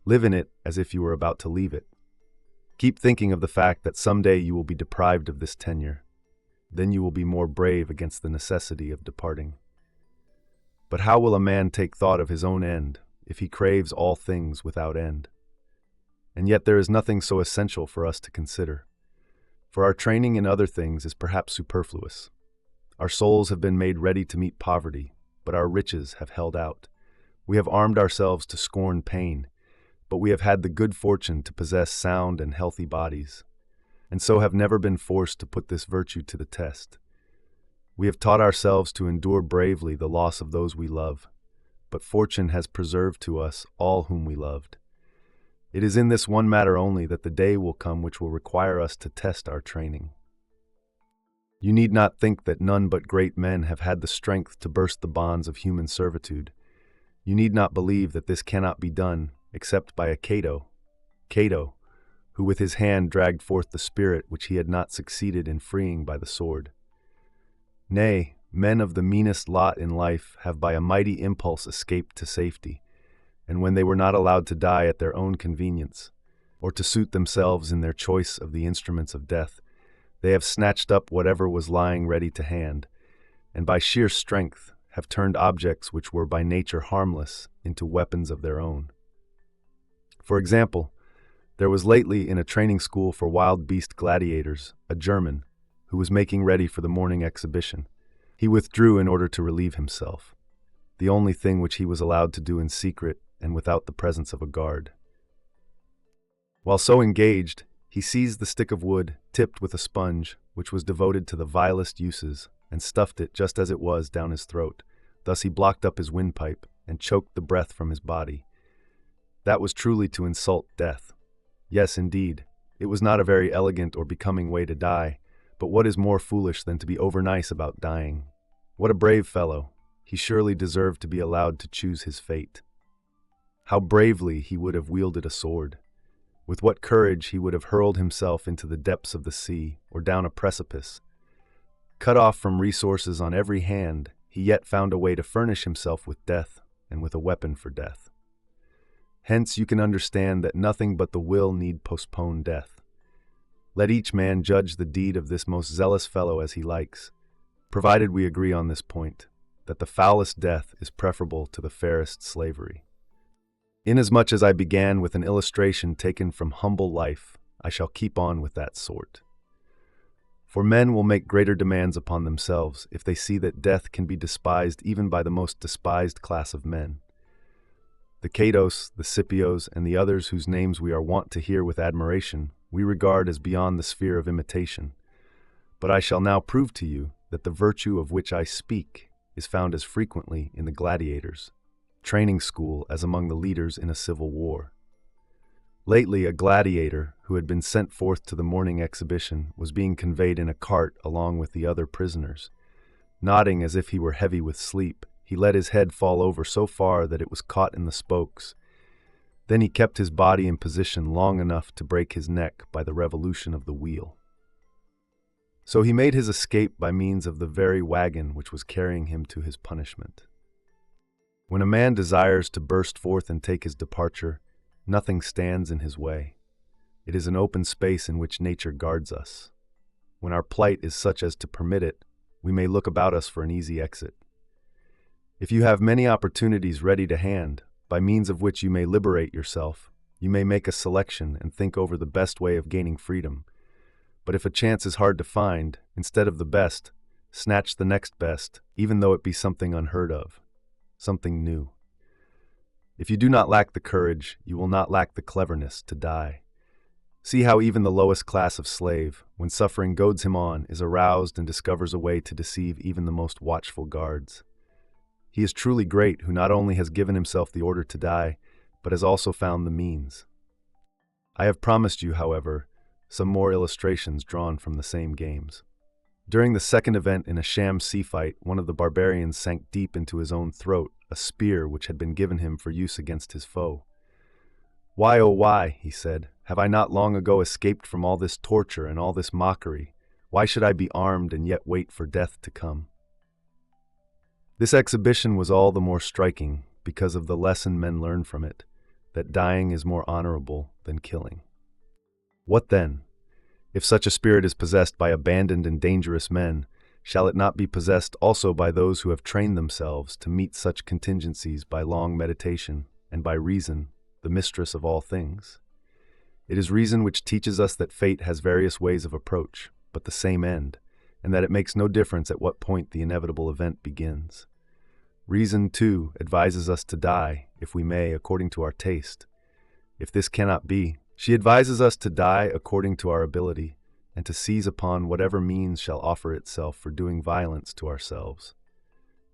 Live in it as if you were about to leave it. Keep thinking of the fact that someday you will be deprived of this tenure. Then you will be more brave against the necessity of departing. But how will a man take thought of his own end if he craves all things without end? And yet there is nothing so essential for us to consider. For our training in other things is perhaps superfluous. Our souls have been made ready to meet poverty, but our riches have held out. We have armed ourselves to scorn pain, but we have had the good fortune to possess sound and healthy bodies, and so have never been forced to put this virtue to the test. We have taught ourselves to endure bravely the loss of those we love, but fortune has preserved to us all whom we loved. It is in this one matter only that the day will come which will require us to test our training. You need not think that none but great men have had the strength to burst the bonds of human servitude. You need not believe that this cannot be done except by a Cato, who with his hand dragged forth the spirit which he had not succeeded in freeing by the sword. Nay, men of the meanest lot in life have by a mighty impulse escaped to safety, and when they were not allowed to die at their own convenience, or to suit themselves in their choice of the instruments of death, they have snatched up whatever was lying ready to hand, and by sheer strength have turned objects which were by nature harmless into weapons of their own. For example, there was lately in a training school for wild beast gladiators a German who was making ready for the morning exhibition. He withdrew in order to relieve himself, the only thing which he was allowed to do in secret and without the presence of a guard. While so engaged, he seized the stick of wood, tipped with a sponge, which was devoted to the vilest uses, and stuffed it just as it was down his throat. Thus he blocked up his windpipe and choked the breath from his body. That was truly to insult death. Yes, indeed, it was not a very elegant or becoming way to die, but what is more foolish than to be over-nice about dying? What a brave fellow! He surely deserved to be allowed to choose his fate. How bravely he would have wielded a sword! With what courage he would have hurled himself into the depths of the sea or down a precipice. Cut off from resources on every hand, he yet found a way to furnish himself with death and with a weapon for death. Hence you can understand that nothing but the will need postpone death. Let each man judge the deed of this most zealous fellow as he likes, provided we agree on this point, that the foulest death is preferable to the fairest slavery. Inasmuch as I began with an illustration taken from humble life, I shall keep on with that sort. For men will make greater demands upon themselves if they see that death can be despised even by the most despised class of men. The Catos, the Scipios, and the others whose names we are wont to hear with admiration, we regard as beyond the sphere of imitation. But I shall now prove to you that the virtue of which I speak is found as frequently in the gladiators, training school as among the leaders in a civil war. Lately, a gladiator who had been sent forth to the morning exhibition was being conveyed in a cart along with the other prisoners. Nodding as if he were heavy with sleep, he let his head fall over so far that it was caught in the spokes. Then he kept his body in position long enough to break his neck by the revolution of the wheel. So he made his escape by means of the very wagon which was carrying him to his punishment. When a man desires to burst forth and take his departure, nothing stands in his way. It is an open space in which nature guards us. When our plight is such as to permit it, we may look about us for an easy exit. If you have many opportunities ready to hand, by means of which you may liberate yourself, you may make a selection and think over the best way of gaining freedom. But if a chance is hard to find, instead of the best, snatch the next best, even though it be something unheard of, something new. If you do not lack the courage, you will not lack the cleverness to die. See how even the lowest class of slave, when suffering goads him on, is aroused and discovers a way to deceive even the most watchful guards. He is truly great who not only has given himself the order to die, but has also found the means. I have promised you, however, some more illustrations drawn from the same games. During the second event in a sham sea fight, one of the barbarians sank deep into his own throat a spear which had been given him for use against his foe. "Why, oh why," he said, "have I not long ago escaped from all this torture and all this mockery? Why should I be armed and yet wait for death to come?" This exhibition was all the more striking because of the lesson men learn from it, that dying is more honorable than killing. What then? If such a spirit is possessed by abandoned and dangerous men, shall it not be possessed also by those who have trained themselves to meet such contingencies by long meditation and by reason, the mistress of all things? It is reason which teaches us that fate has various ways of approach, but the same end, and that it makes no difference at what point the inevitable event begins. Reason, too, advises us to die, if we may, according to our taste. If this cannot be, she advises us to die according to our ability, and to seize upon whatever means shall offer itself for doing violence to ourselves.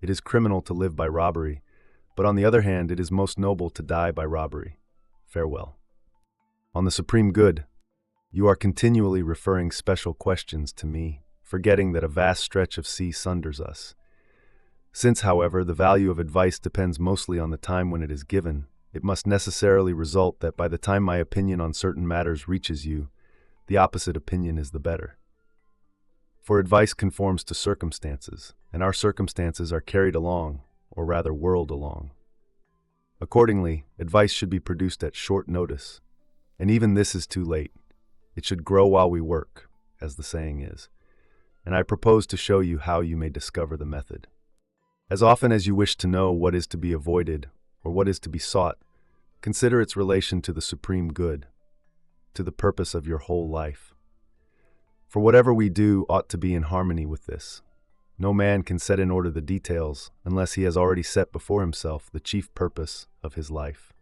It is criminal to live by robbery, but on the other hand it is most noble to die by robbery. Farewell. On the supreme good, you are continually referring special questions to me, forgetting that a vast stretch of sea sunders us. Since, however, the value of advice depends mostly on the time when it is given, it must necessarily result that by the time my opinion on certain matters reaches you, the opposite opinion is the better. For advice conforms to circumstances, and our circumstances are carried along, or rather whirled along. Accordingly, advice should be produced at short notice, and even this is too late. It should grow while we work, as the saying is, and I propose to show you how you may discover the method. As often as you wish to know what is to be avoided, or what is to be sought, consider its relation to the supreme good, to the purpose of your whole life. For whatever we do ought to be in harmony with this. No man can set in order the details unless he has already set before himself the chief purpose of his life.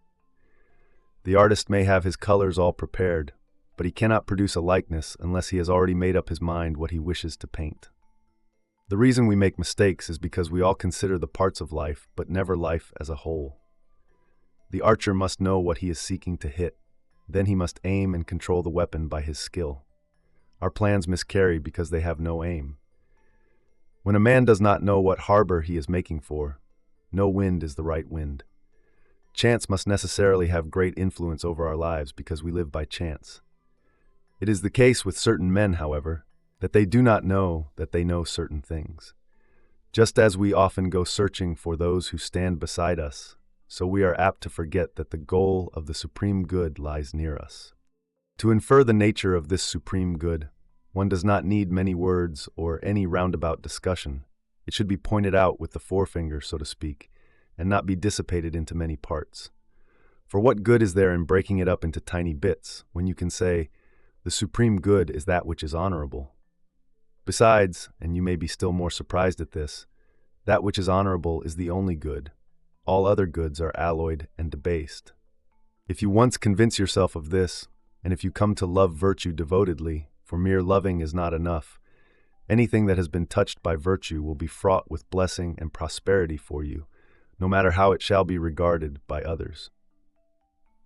The artist may have his colors all prepared, but he cannot produce a likeness unless he has already made up his mind what he wishes to paint. The reason we make mistakes is because we all consider the parts of life, but never life as a whole. The archer must know what he is seeking to hit. Then he must aim and control the weapon by his skill. Our plans miscarry because they have no aim. When a man does not know what harbor he is making for, no wind is the right wind. Chance must necessarily have great influence over our lives because we live by chance. It is the case with certain men, however, that they do not know that they know certain things. Just as we often go searching for those who stand beside us, so we are apt to forget that the goal of the supreme good lies near us. To infer the nature of this supreme good, one does not need many words or any roundabout discussion. It should be pointed out with the forefinger, so to speak, and not be dissipated into many parts. For what good is there in breaking it up into tiny bits, when you can say, the supreme good is that which is honorable? Besides, and you may be still more surprised at this, that which is honorable is the only good. All other goods are alloyed and debased. If you once convince yourself of this, and if you come to love virtue devotedly, for mere loving is not enough, anything that has been touched by virtue will be fraught with blessing and prosperity for you, no matter how it shall be regarded by others.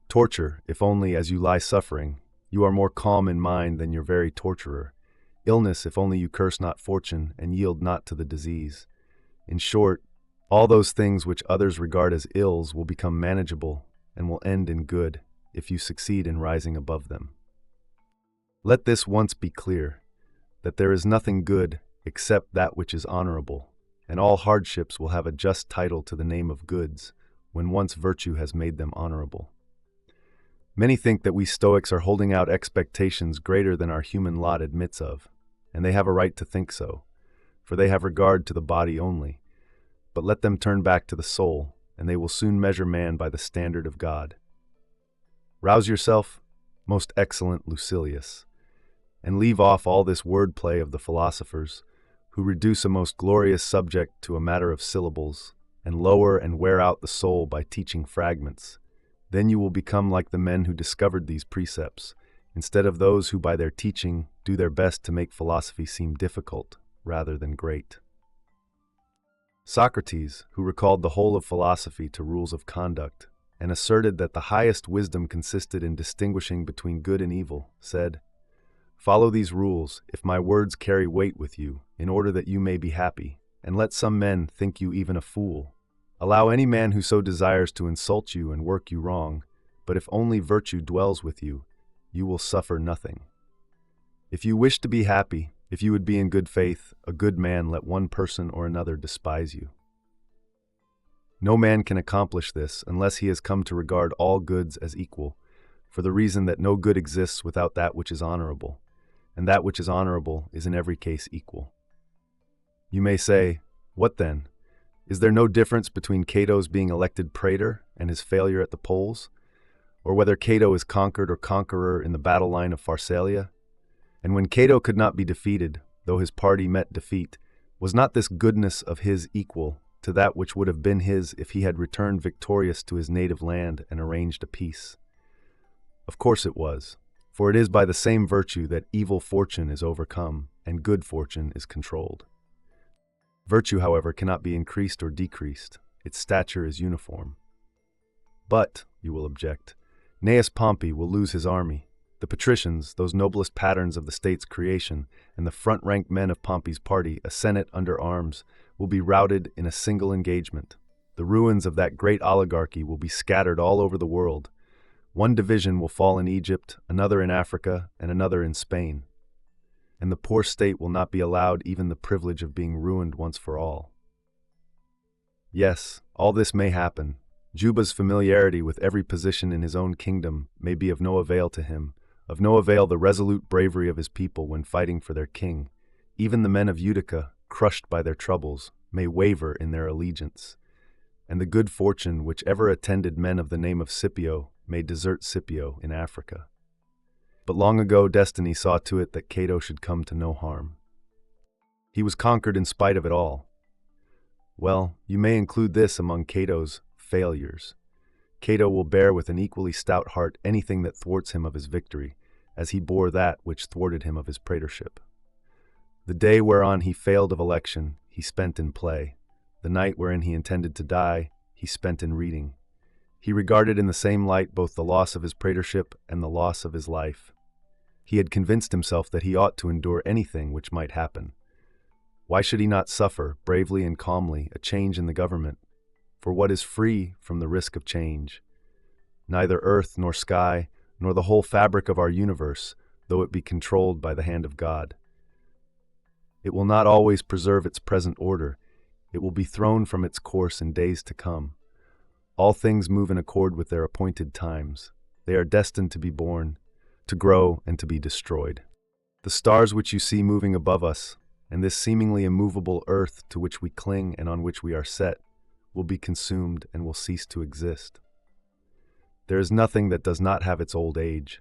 Torture, if only as you lie suffering, you are more calm in mind than your very torturer. Illness, if only you curse not fortune and yield not to the disease. In short, all those things which others regard as ills will become manageable and will end in good if you succeed in rising above them. Let this once be clear, that there is nothing good except that which is honorable, and all hardships will have a just title to the name of goods when once virtue has made them honorable. Many think that we Stoics are holding out expectations greater than our human lot admits of, and they have a right to think so, for they have regard to the body only. But let them turn back to the soul, and they will soon measure man by the standard of God. Rouse yourself, most excellent Lucius, and leave off all this wordplay of the philosophers, who reduce a most glorious subject to a matter of syllables, and lower and wear out the soul by teaching fragments. Then you will become like the men who discovered these precepts, instead of those who by their teaching do their best to make philosophy seem difficult rather than great. Socrates, who recalled the whole of philosophy to rules of conduct, and asserted that the highest wisdom consisted in distinguishing between good and evil, said, "Follow these rules, if my words carry weight with you, in order that you may be happy, and let some men think you even a fool. Allow any man who so desires to insult you and work you wrong, but if only virtue dwells with you, you will suffer nothing. If you wish to be happy, if you would be in good faith, a good man, let one person or another despise you. No man can accomplish this unless he has come to regard all goods as equal, for the reason that no good exists without that which is honorable, and that which is honorable is in every case equal." You may say, what then? Is there no difference between Cato's being elected praetor and his failure at the polls? Or whether Cato is conquered or conqueror in the battle line of Pharsalia? And when Cato could not be defeated, though his party met defeat, was not this goodness of his equal to that which would have been his if he had returned victorious to his native land and arranged a peace? Of course it was, for it is by the same virtue that evil fortune is overcome and good fortune is controlled. Virtue, however, cannot be increased or decreased. Its stature is uniform. But, you will object, Gnaeus Pompey will lose his army. The patricians, those noblest patterns of the state's creation, and the front-ranked men of Pompey's party, a senate under arms, will be routed in a single engagement. The ruins of that great oligarchy will be scattered all over the world. One division will fall in Egypt, another in Africa, and another in Spain. And the poor state will not be allowed even the privilege of being ruined once for all. Yes, all this may happen. Juba's familiarity with every position in his own kingdom may be of no avail to him, of no avail the resolute bravery of his people when fighting for their king. Even the men of Utica, crushed by their troubles, may waver in their allegiance. And the good fortune which ever attended men of the name of Scipio may desert Scipio in Africa. But long ago destiny saw to it that Cato should come to no harm. He was conquered in spite of it all. Well, you may include this among Cato's failures. Cato will bear with an equally stout heart anything that thwarts him of his victory, as he bore that which thwarted him of his praetorship. The day whereon he failed of election, he spent in play. The night wherein he intended to die, he spent in reading. He regarded in the same light both the loss of his praetorship and the loss of his life. He had convinced himself that he ought to endure anything which might happen. Why should he not suffer, bravely and calmly, a change in the government? For what is free from the risk of change? Neither earth nor sky, nor the whole fabric of our universe, though it be controlled by the hand of God. It will not always preserve its present order. It will be thrown from its course in days to come. All things move in accord with their appointed times. They are destined to be born, to grow, and to be destroyed. The stars which you see moving above us, and this seemingly immovable earth to which we cling and on which we are set, will be consumed and will cease to exist. There is nothing that does not have its old age.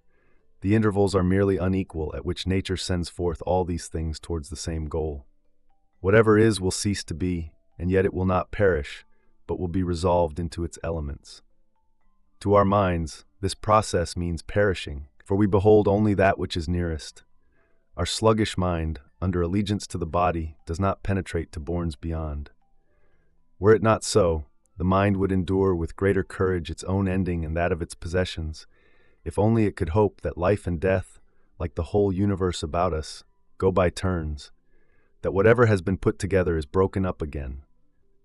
The intervals are merely unequal at which nature sends forth all these things towards the same goal. Whatever is will cease to be, and yet it will not perish, but will be resolved into its elements. To our minds, this process means perishing, for we behold only that which is nearest. Our sluggish mind, under allegiance to the body, does not penetrate to bournes beyond. Were it not so, the mind would endure with greater courage its own ending and that of its possessions, if only it could hope that life and death, like the whole universe about us, go by turns, that whatever has been put together is broken up again,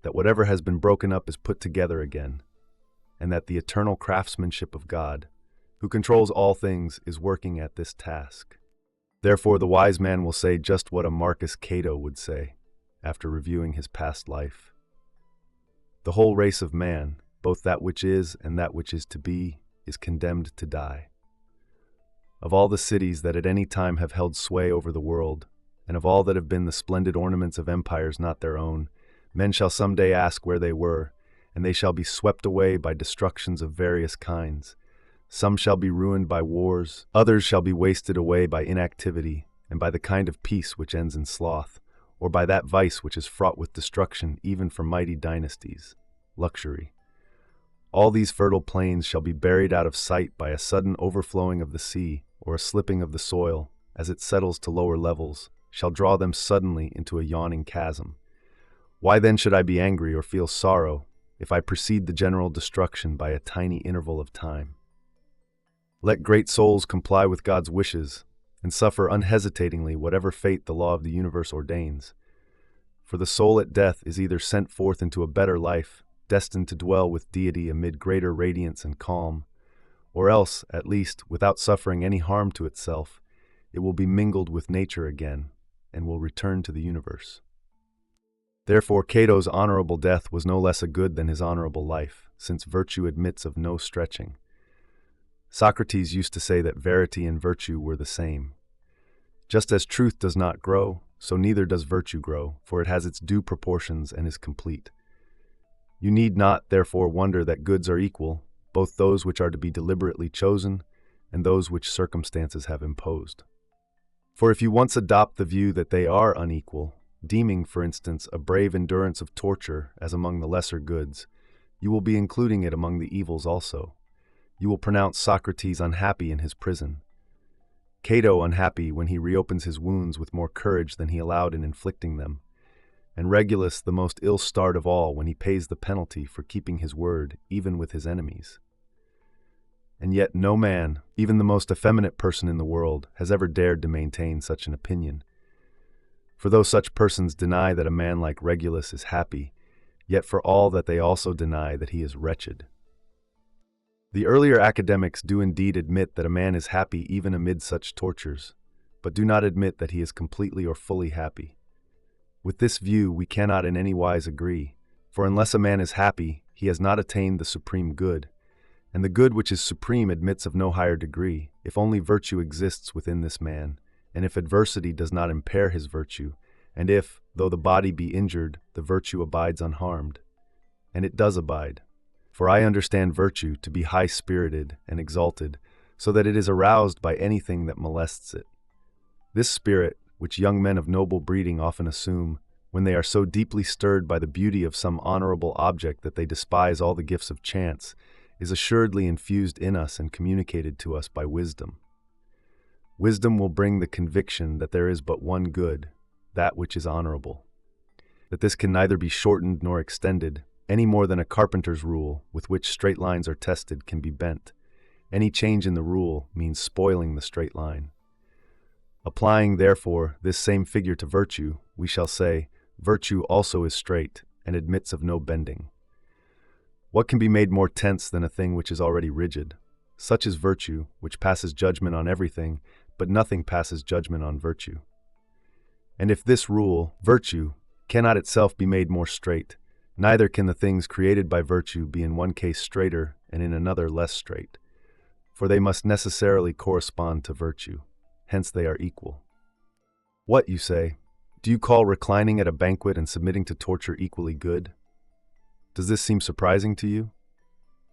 that whatever has been broken up is put together again, and that the eternal craftsmanship of God, who controls all things, is working at this task. Therefore the wise man will say just what a Marcus Cato would say, after reviewing his past life. The whole race of man, both that which is and that which is to be, is condemned to die. Of all the cities that at any time have held sway over the world, and of all that have been the splendid ornaments of empires not their own, men shall some day ask where they were, and they shall be swept away by destructions of various kinds. Some shall be ruined by wars, others shall be wasted away by inactivity, and by the kind of peace which ends in sloth, or by that vice which is fraught with destruction even for mighty dynasties, luxury. All these fertile plains shall be buried out of sight by a sudden overflowing of the sea, or a slipping of the soil, as it settles to lower levels, shall draw them suddenly into a yawning chasm. Why then should I be angry or feel sorrow, if I precede the general destruction by a tiny interval of time? Let great souls comply with God's wishes, and suffer unhesitatingly whatever fate the law of the universe ordains. For the soul at death is either sent forth into a better life, destined to dwell with deity amid greater radiance and calm, or else, at least, without suffering any harm to itself, it will be mingled with nature again, and will return to the universe. Therefore Cato's honorable death was no less a good than his honorable life, since virtue admits of no stretching. Socrates used to say that verity and virtue were the same. Just as truth does not grow, so neither does virtue grow, for it has its due proportions and is complete. You need not, therefore, wonder that goods are equal, both those which are to be deliberately chosen and those which circumstances have imposed. For if you once adopt the view that they are unequal, deeming, for instance, a brave endurance of torture as among the lesser goods, you will be including it among the evils also. You will pronounce Socrates unhappy in his prison, Cato unhappy when he reopens his wounds with more courage than he allowed in inflicting them, and Regulus the most ill-starred of all when he pays the penalty for keeping his word even with his enemies. And yet no man, even the most effeminate person in the world, has ever dared to maintain such an opinion. For though such persons deny that a man like Regulus is happy, yet for all that they also deny that he is wretched. The earlier academics do indeed admit that a man is happy even amid such tortures, but do not admit that he is completely or fully happy. With this view we cannot in any wise agree, for unless a man is happy, he has not attained the supreme good, and the good which is supreme admits of no higher degree, if only virtue exists within this man, and if adversity does not impair his virtue, and if, though the body be injured, the virtue abides unharmed. And it does abide. For I understand virtue to be high-spirited and exalted, so that it is aroused by anything that molests it. This spirit, which young men of noble breeding often assume, when they are so deeply stirred by the beauty of some honorable object that they despise all the gifts of chance, is assuredly infused in us and communicated to us by wisdom. Wisdom will bring the conviction that there is but one good, that which is honorable, that this can neither be shortened nor extended, any more than a carpenter's rule, with which straight lines are tested, can be bent. Any change in the rule means spoiling the straight line. Applying, therefore, this same figure to virtue, we shall say, virtue also is straight, and admits of no bending. What can be made more tense than a thing which is already rigid? Such is virtue, which passes judgment on everything, but nothing passes judgment on virtue. And if this rule, virtue, cannot itself be made more straight, neither can the things created by virtue be in one case straighter and in another less straight, for they must necessarily correspond to virtue, hence they are equal. What, you say, do you call reclining at a banquet and submitting to torture equally good? Does this seem surprising to you?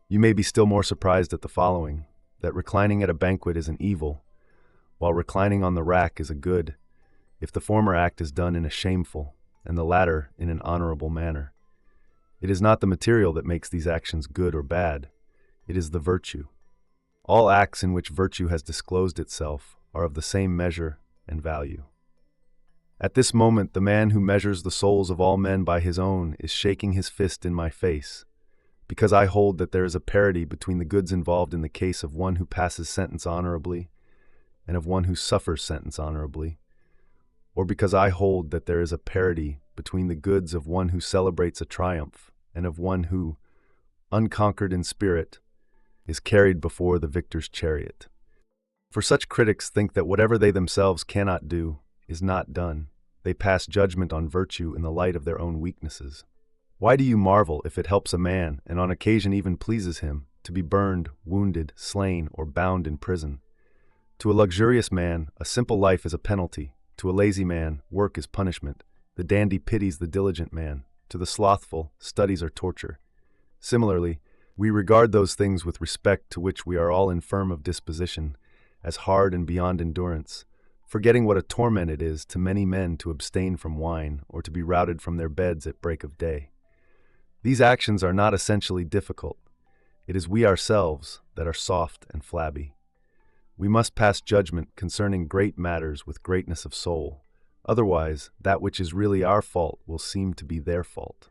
You may be still more surprised at the following: that reclining at a banquet is an evil, while reclining on the rack is a good, if the former act is done in a shameful, and the latter in an honorable manner. It is not the material that makes these actions good or bad, it is the virtue. All acts in which virtue has disclosed itself are of the same measure and value. At this moment, the man who measures the souls of all men by his own is shaking his fist in my face, because I hold that there is a parity between the goods involved in the case of one who passes sentence honorably and of one who suffers sentence honorably, or because I hold that there is a parity between the goods of one who celebrates a triumph and of one who, unconquered in spirit, is carried before the victor's chariot. For such critics think that whatever they themselves cannot do is not done. They pass judgment on virtue in the light of their own weaknesses. Why do you marvel if it helps a man, and on occasion even pleases him, to be burned, wounded, slain, or bound in prison? To a luxurious man, a simple life is a penalty. To a lazy man, work is punishment. The dandy pities the diligent man. To the slothful, studies are torture. Similarly, we regard those things with respect to which we are all infirm of disposition as hard and beyond endurance, forgetting what a torment it is to many men to abstain from wine or to be routed from their beds at break of day. These actions are not essentially difficult. It is we ourselves that are soft and flabby. We must pass judgment concerning great matters with greatness of soul. Otherwise, that which is really our fault will seem to be their fault.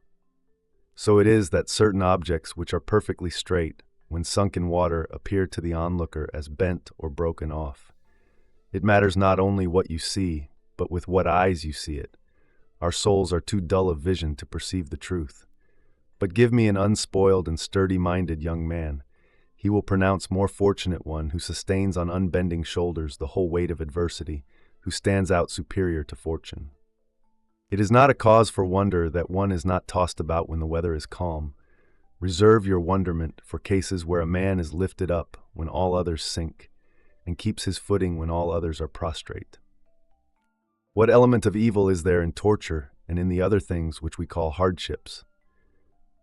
So it is that certain objects which are perfectly straight, when sunk in water, appear to the onlooker as bent or broken off. It matters not only what you see, but with what eyes you see it. Our souls are too dull of vision to perceive the truth. But give me an unspoiled and sturdy-minded young man. He will pronounce more fortunate one who sustains on unbending shoulders the whole weight of adversity, who stands out superior to fortune. It is not a cause for wonder that one is not tossed about when the weather is calm. Reserve your wonderment for cases where a man is lifted up when all others sink, and keeps his footing when all others are prostrate. What element of evil is there in torture and in the other things which we call hardships?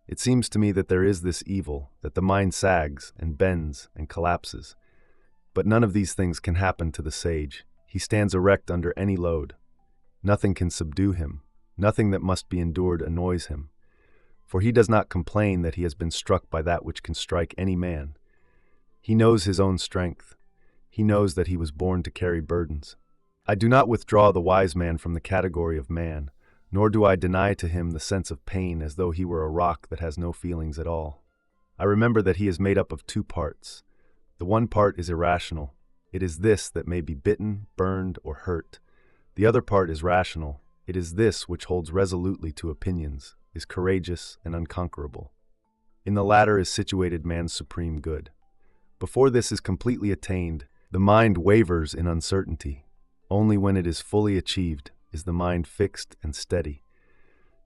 It seems to me that there is this evil, that the mind sags and bends and collapses. But none of these things can happen to the sage. He stands erect under any load. Nothing can subdue him. Nothing that must be endured annoys him. For he does not complain that he has been struck by that which can strike any man. He knows his own strength. He knows that he was born to carry burdens. I do not withdraw the wise man from the category of man, nor do I deny to him the sense of pain as though he were a rock that has no feelings at all. I remember that he is made up of two parts. The one part is irrational. It is this that may be bitten, burned, or hurt. The other part is rational. It is this which holds resolutely to opinions, is courageous and unconquerable. In the latter is situated man's supreme good. Before this is completely attained, the mind wavers in uncertainty. Only when it is fully achieved is the mind fixed and steady.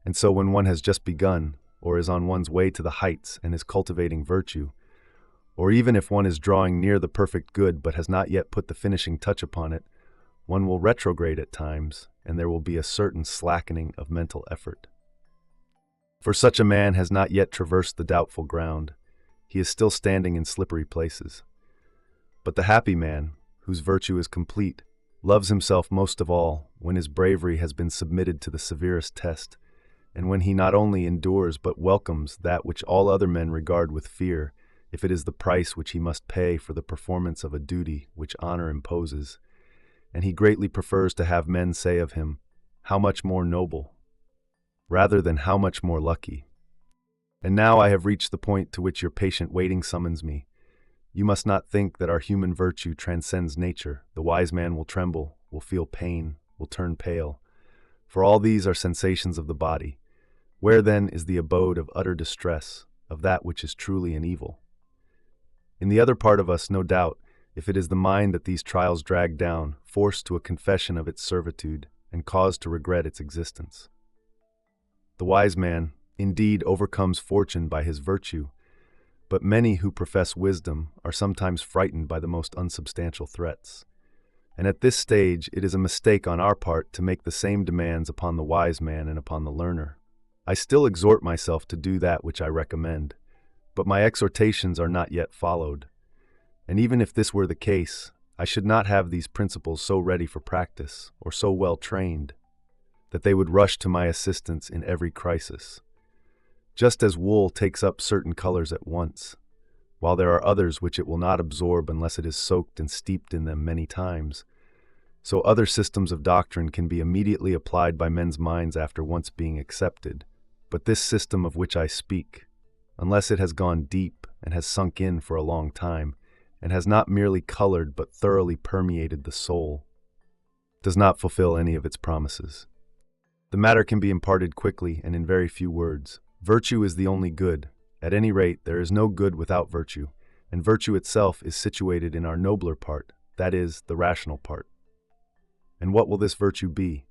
And so when one has just begun, or is on one's way to the heights and is cultivating virtue, or even if one is drawing near the perfect good but has not yet put the finishing touch upon it, one will retrograde at times, and there will be a certain slackening of mental effort. For such a man has not yet traversed the doubtful ground. He is still standing in slippery places. But the happy man, whose virtue is complete, loves himself most of all when his bravery has been submitted to the severest test, and when he not only endures but welcomes that which all other men regard with fear, if it is the price which he must pay for the performance of a duty which honor imposes, and he greatly prefers to have men say of him, "How much more noble," rather than "How much more lucky." And now I have reached the point to which your patient waiting summons me. You must not think that our human virtue transcends nature. The wise man will tremble, will feel pain, will turn pale. For all these are sensations of the body. Where then is the abode of utter distress, of that which is truly an evil? In the other part of us, no doubt, if it is the mind that these trials drag down, forced to a confession of its servitude, and caused to regret its existence. The wise man, indeed, overcomes fortune by his virtue, but many who profess wisdom are sometimes frightened by the most unsubstantial threats. And at this stage it is a mistake on our part to make the same demands upon the wise man and upon the learner. I still exhort myself to do that which I recommend, But my exhortations are not yet followed. And even if this were the case, I should not have these principles so ready for practice, or so well trained, that they would rush to my assistance in every crisis. Just as wool takes up certain colors at once, while there are others which it will not absorb unless it is soaked and steeped in them many times, so other systems of doctrine can be immediately applied by men's minds after once being accepted. But this system of which I speak, unless it has gone deep and has sunk in for a long time, and has not merely colored but thoroughly permeated the soul, does not fulfill any of its promises. The matter can be imparted quickly and in very few words. Virtue is the only good. At any rate, there is no good without virtue, and virtue itself is situated in our nobler part, that is, the rational part. And what will this virtue be?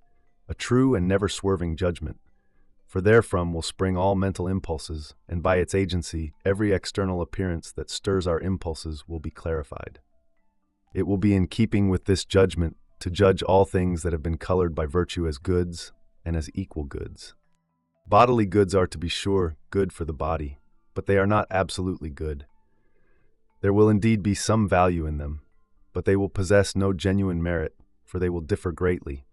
A true and never swerving judgment. For therefrom will spring all mental impulses, and by its agency, every external appearance that stirs our impulses will be clarified. It will be in keeping with this judgment to judge all things that have been colored by virtue as goods and as equal goods. Bodily goods are, to be sure, good for the body, but they are not absolutely good. There will indeed be some value in them, but they will possess no genuine merit, for they will differ greatly.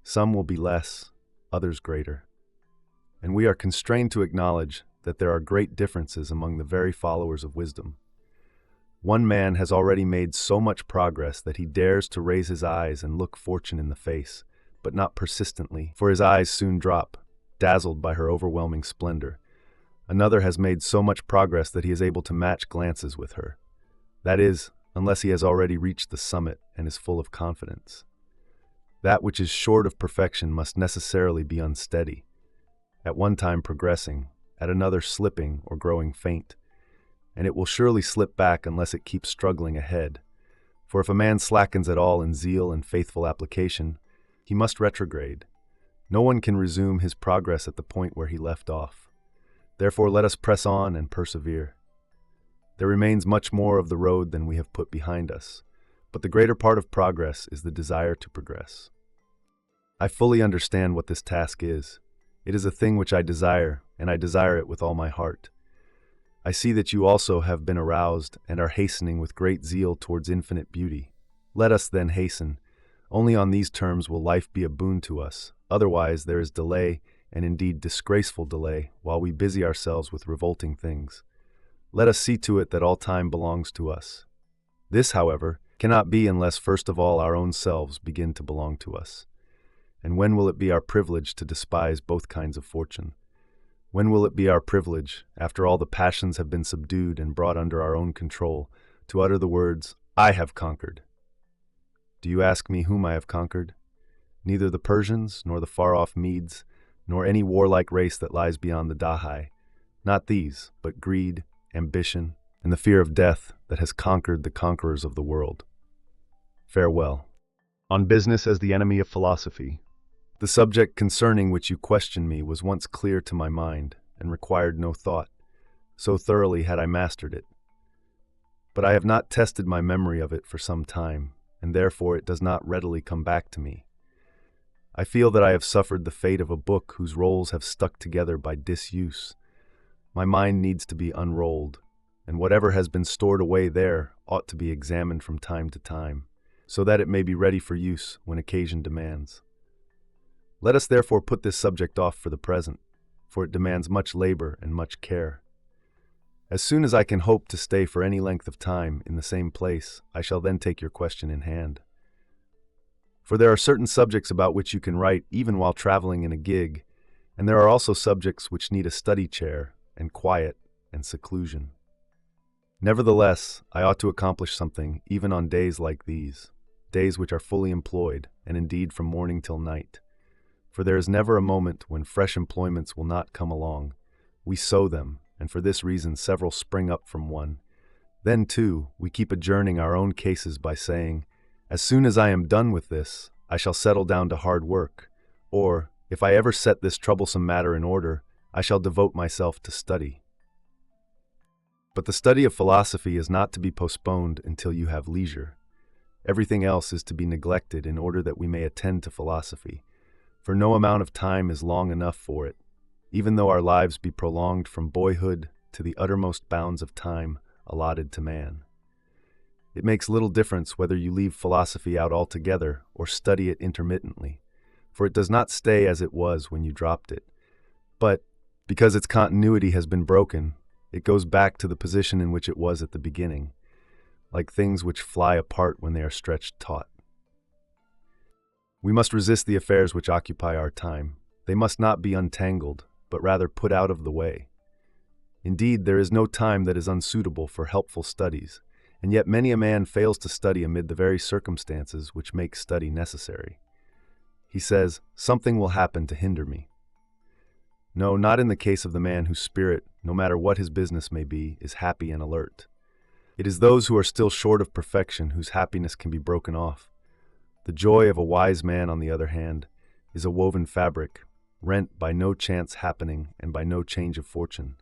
Some will be less, others greater. And we are constrained to acknowledge that there are great differences among the very followers of wisdom. One man has already made so much progress that he dares to raise his eyes and look fortune in the face, but not persistently, for his eyes soon drop, dazzled by her overwhelming splendor. Another has made so much progress that he is able to match glances with her. That is, unless he has already reached the summit and is full of confidence. That which is short of perfection must necessarily be unsteady, at one time progressing, at another slipping or growing faint, and it will surely slip back unless it keeps struggling ahead. For if a man slackens at all in zeal and faithful application, he must retrograde. No one can resume his progress at the point where he left off. Therefore let us press on and persevere. There remains much more of the road than we have put behind us, but the greater part of progress is the desire to progress. I fully understand what this task is. It is a thing which I desire, and I desire it with all my heart. I see that you also have been aroused and are hastening with great zeal towards infinite beauty. Let us then hasten. Only on these terms will life be a boon to us. Otherwise there is delay, and indeed disgraceful delay, while we busy ourselves with revolting things. Let us see to it that all time belongs to us. This, however, cannot be unless first of all our own selves begin to belong to us. And when will it be our privilege to despise both kinds of fortune? When will it be our privilege, after all the passions have been subdued and brought under our own control, to utter the words, "I have conquered"? Do you ask me whom I have conquered? Neither the Persians, nor the far-off Medes, nor any warlike race that lies beyond the Dahai. Not these, but greed, ambition, and the fear of death that has conquered the conquerors of the world. Farewell. On business as the enemy of philosophy. The subject concerning which you question me was once clear to my mind, and required no thought, so thoroughly had I mastered it. But I have not tested my memory of it for some time, and therefore it does not readily come back to me. I feel that I have suffered the fate of a book whose rolls have stuck together by disuse. My mind needs to be unrolled, and whatever has been stored away there ought to be examined from time to time, so that it may be ready for use when occasion demands. Let us therefore put this subject off for the present, for it demands much labor and much care. As soon as I can hope to stay for any length of time in the same place, I shall then take your question in hand. For there are certain subjects about which you can write even while traveling in a gig, and there are also subjects which need a study chair and quiet and seclusion. Nevertheless, I ought to accomplish something even on days like these, days which are fully employed, and indeed from morning till night. For there is never a moment when fresh employments will not come along. We sow them, and for this reason several spring up from one. Then, too, we keep adjourning our own cases by saying, "As soon as I am done with this, I shall settle down to hard work," or, "If I ever set this troublesome matter in order, I shall devote myself to study." But the study of philosophy is not to be postponed until you have leisure. Everything else is to be neglected in order that we may attend to philosophy, for no amount of time is long enough for it, even though our lives be prolonged from boyhood to the uttermost bounds of time allotted to man. It makes little difference whether you leave philosophy out altogether or study it intermittently, for it does not stay as it was when you dropped it. But, because its continuity has been broken, it goes back to the position in which it was at the beginning, like things which fly apart when they are stretched taut. We must resist the affairs which occupy our time. They must not be untangled, but rather put out of the way. Indeed, there is no time that is unsuitable for helpful studies, and yet many a man fails to study amid the very circumstances which make study necessary. He says, "Something will happen to hinder me." No, not in the case of the man whose spirit, no matter what his business may be, is happy and alert. It is those who are still short of perfection whose happiness can be broken off. The joy of a wise man, on the other hand, is a woven fabric, rent by no chance happening and by no change of fortune.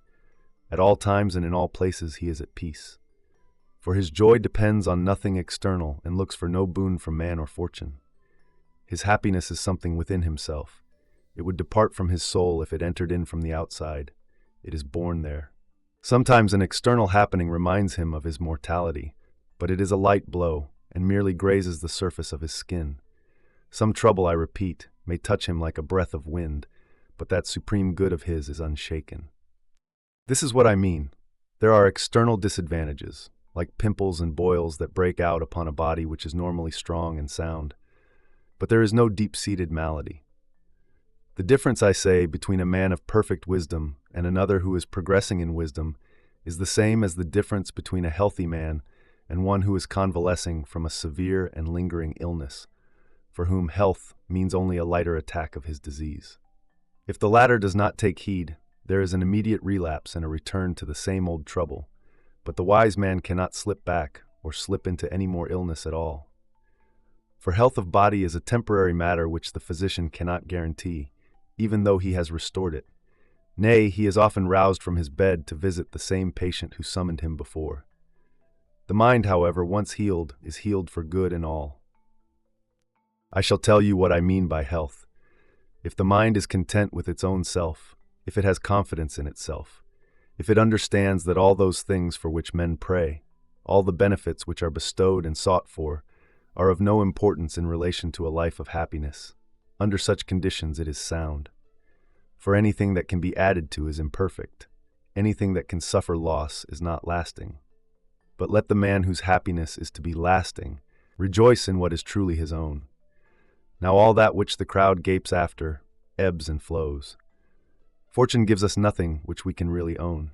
At all times and in all places he is at peace. For his joy depends on nothing external and looks for no boon from man or fortune. His happiness is something within himself. It would depart from his soul if it entered in from the outside. It is born there. Sometimes an external happening reminds him of his mortality, but it is a light blow and merely grazes the surface of his skin. Some trouble, I repeat, may touch him like a breath of wind, but that supreme good of his is unshaken. This is what I mean. There are external disadvantages, like pimples and boils that break out upon a body which is normally strong and sound. But there is no deep-seated malady. The difference, I say, between a man of perfect wisdom and another who is progressing in wisdom is the same as the difference between a healthy man and one who is convalescing from a severe and lingering illness, for whom health means only a lighter attack of his disease. If the latter does not take heed, there is an immediate relapse and a return to the same old trouble, but the wise man cannot slip back or slip into any more illness at all. For health of body is a temporary matter which the physician cannot guarantee, even though he has restored it. Nay, he is often roused from his bed to visit the same patient who summoned him before. The mind, however, once healed, is healed for good and all. I shall tell you what I mean by health. If the mind is content with its own self, if it has confidence in itself, if it understands that all those things for which men pray, all the benefits which are bestowed and sought for, are of no importance in relation to a life of happiness, under such conditions it is sound. For anything that can be added to is imperfect. Anything that can suffer loss is not lasting. But let the man whose happiness is to be lasting rejoice in what is truly his own. Now all that which the crowd gapes after ebbs and flows. Fortune gives us nothing which we can really own.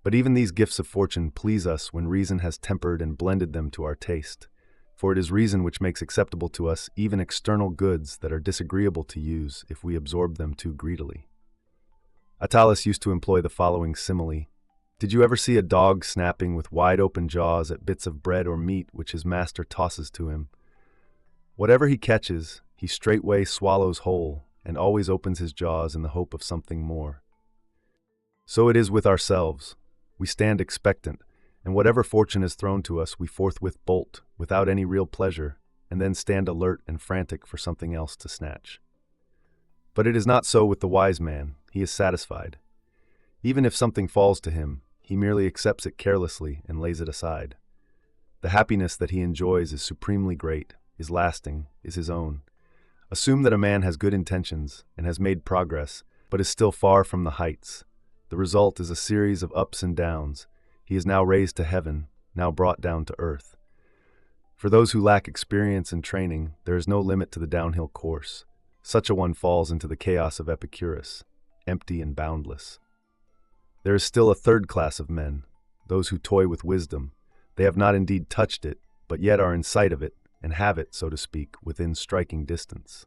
But even these gifts of fortune please us when reason has tempered and blended them to our taste, for it is reason which makes acceptable to us even external goods that are disagreeable to use if we absorb them too greedily. Attalus used to employ the following simile. Did you ever see a dog snapping with wide-open jaws at bits of bread or meat which his master tosses to him? Whatever he catches, he straightway swallows whole, and always opens his jaws in the hope of something more. So it is with ourselves. We stand expectant, and whatever fortune is thrown to us we forthwith bolt, without any real pleasure, and then stand alert and frantic for something else to snatch. But it is not so with the wise man. He is satisfied. Even if something falls to him, he merely accepts it carelessly and lays it aside. The happiness that he enjoys is supremely great, is lasting, is his own. Assume that a man has good intentions and has made progress, but is still far from the heights. The result is a series of ups and downs. He is now raised to heaven, now brought down to earth. For those who lack experience and training, there is no limit to the downhill course. Such a one falls into the chaos of Epicurus, empty and boundless. There is still a third class of men, those who toy with wisdom. They have not indeed touched it, but yet are in sight of it, and have it, so to speak, within striking distance.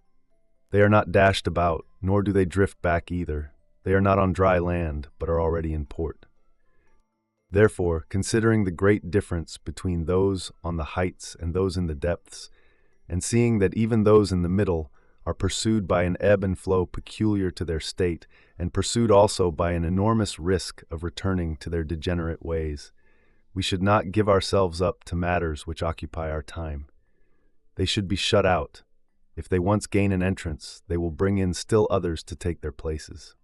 They are not dashed about, nor do they drift back either. They are not on dry land, but are already in port. Therefore, considering the great difference between those on the heights and those in the depths, and seeing that even those in the middle are pursued by an ebb and flow peculiar to their state, and pursued also by an enormous risk of returning to their degenerate ways, we should not give ourselves up to matters which occupy our time. They should be shut out. If they once gain an entrance, they will bring in still others to take their places.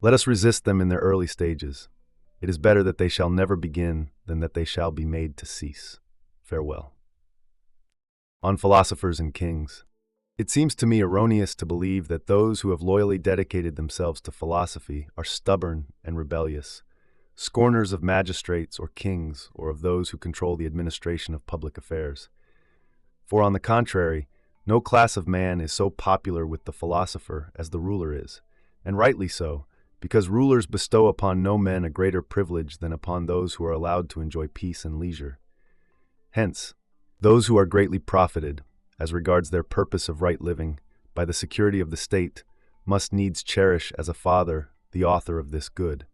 Let us resist them in their early stages. It is better that they shall never begin than that they shall be made to cease. Farewell. On philosophers and kings. It seems to me erroneous to believe that those who have loyally dedicated themselves to philosophy are stubborn and rebellious, scorners of magistrates or kings or of those who control the administration of public affairs. For on the contrary, no class of man is so popular with the philosopher as the ruler is, and rightly so, because rulers bestow upon no men a greater privilege than upon those who are allowed to enjoy peace and leisure. Hence, those who are greatly profited, as regards their purpose of right living, by the security of the state, must needs cherish as a father the author of this good,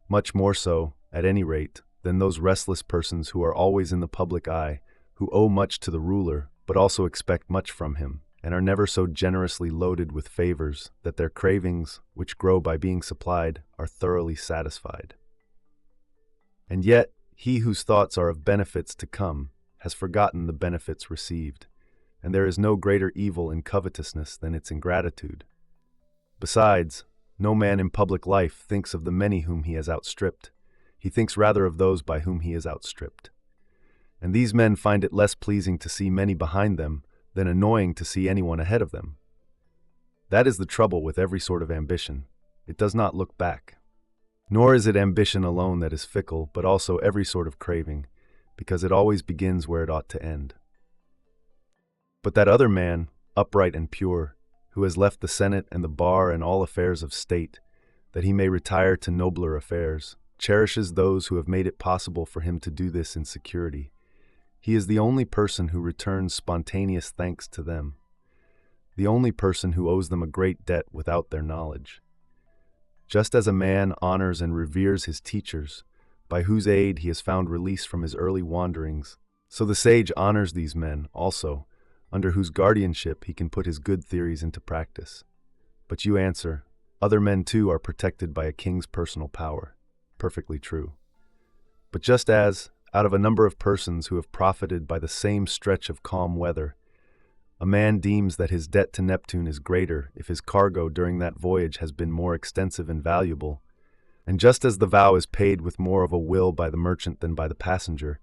much more so, at any rate, than those restless persons who are always in the public eye, who owe much to the ruler, but also expect much from him, and are never so generously loaded with favors that their cravings, which grow by being supplied, are thoroughly satisfied. And yet, he whose thoughts are of benefits to come has forgotten the benefits received, and there is no greater evil in covetousness than its ingratitude. Besides, no man in public life thinks of the many whom he has outstripped. He thinks rather of those by whom he is outstripped. And these men find it less pleasing to see many behind them than annoying to see anyone ahead of them. That is the trouble with every sort of ambition. It does not look back. Nor is it ambition alone that is fickle, but also every sort of craving, because it always begins where it ought to end. But that other man, upright and pure, who has left the Senate and the bar and all affairs of state, that he may retire to nobler affairs, cherishes those who have made it possible for him to do this in security. He is the only person who returns spontaneous thanks to them, the only person who owes them a great debt without their knowledge. Just as a man honors and reveres his teachers, by whose aid he has found release from his early wanderings, so the sage honors these men also, under whose guardianship he can put his good theories into practice. But you answer, other men too are protected by a king's personal power. Perfectly true. But just as, out of a number of persons who have profited by the same stretch of calm weather, a man deems that his debt to Neptune is greater if his cargo during that voyage has been more extensive and valuable, and just as the vow is paid with more of a will by the merchant than by the passenger,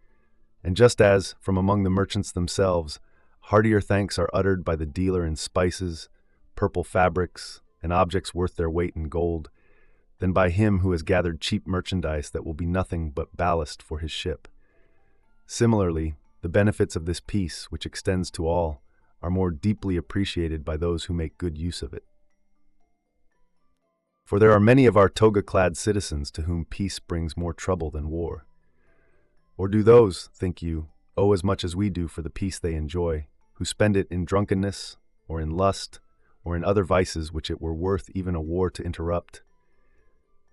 and just as, from among the merchants themselves, heartier thanks are uttered by the dealer in spices, purple fabrics, and objects worth their weight in gold, than by him who has gathered cheap merchandise that will be nothing but ballast for his ship. Similarly, the benefits of this peace, which extends to all, are more deeply appreciated by those who make good use of it. For there are many of our toga-clad citizens to whom peace brings more trouble than war. Or do those, think you, owe as much as we do for the peace they enjoy, who spend it in drunkenness, or in lust, or in other vices which it were worth even a war to interrupt?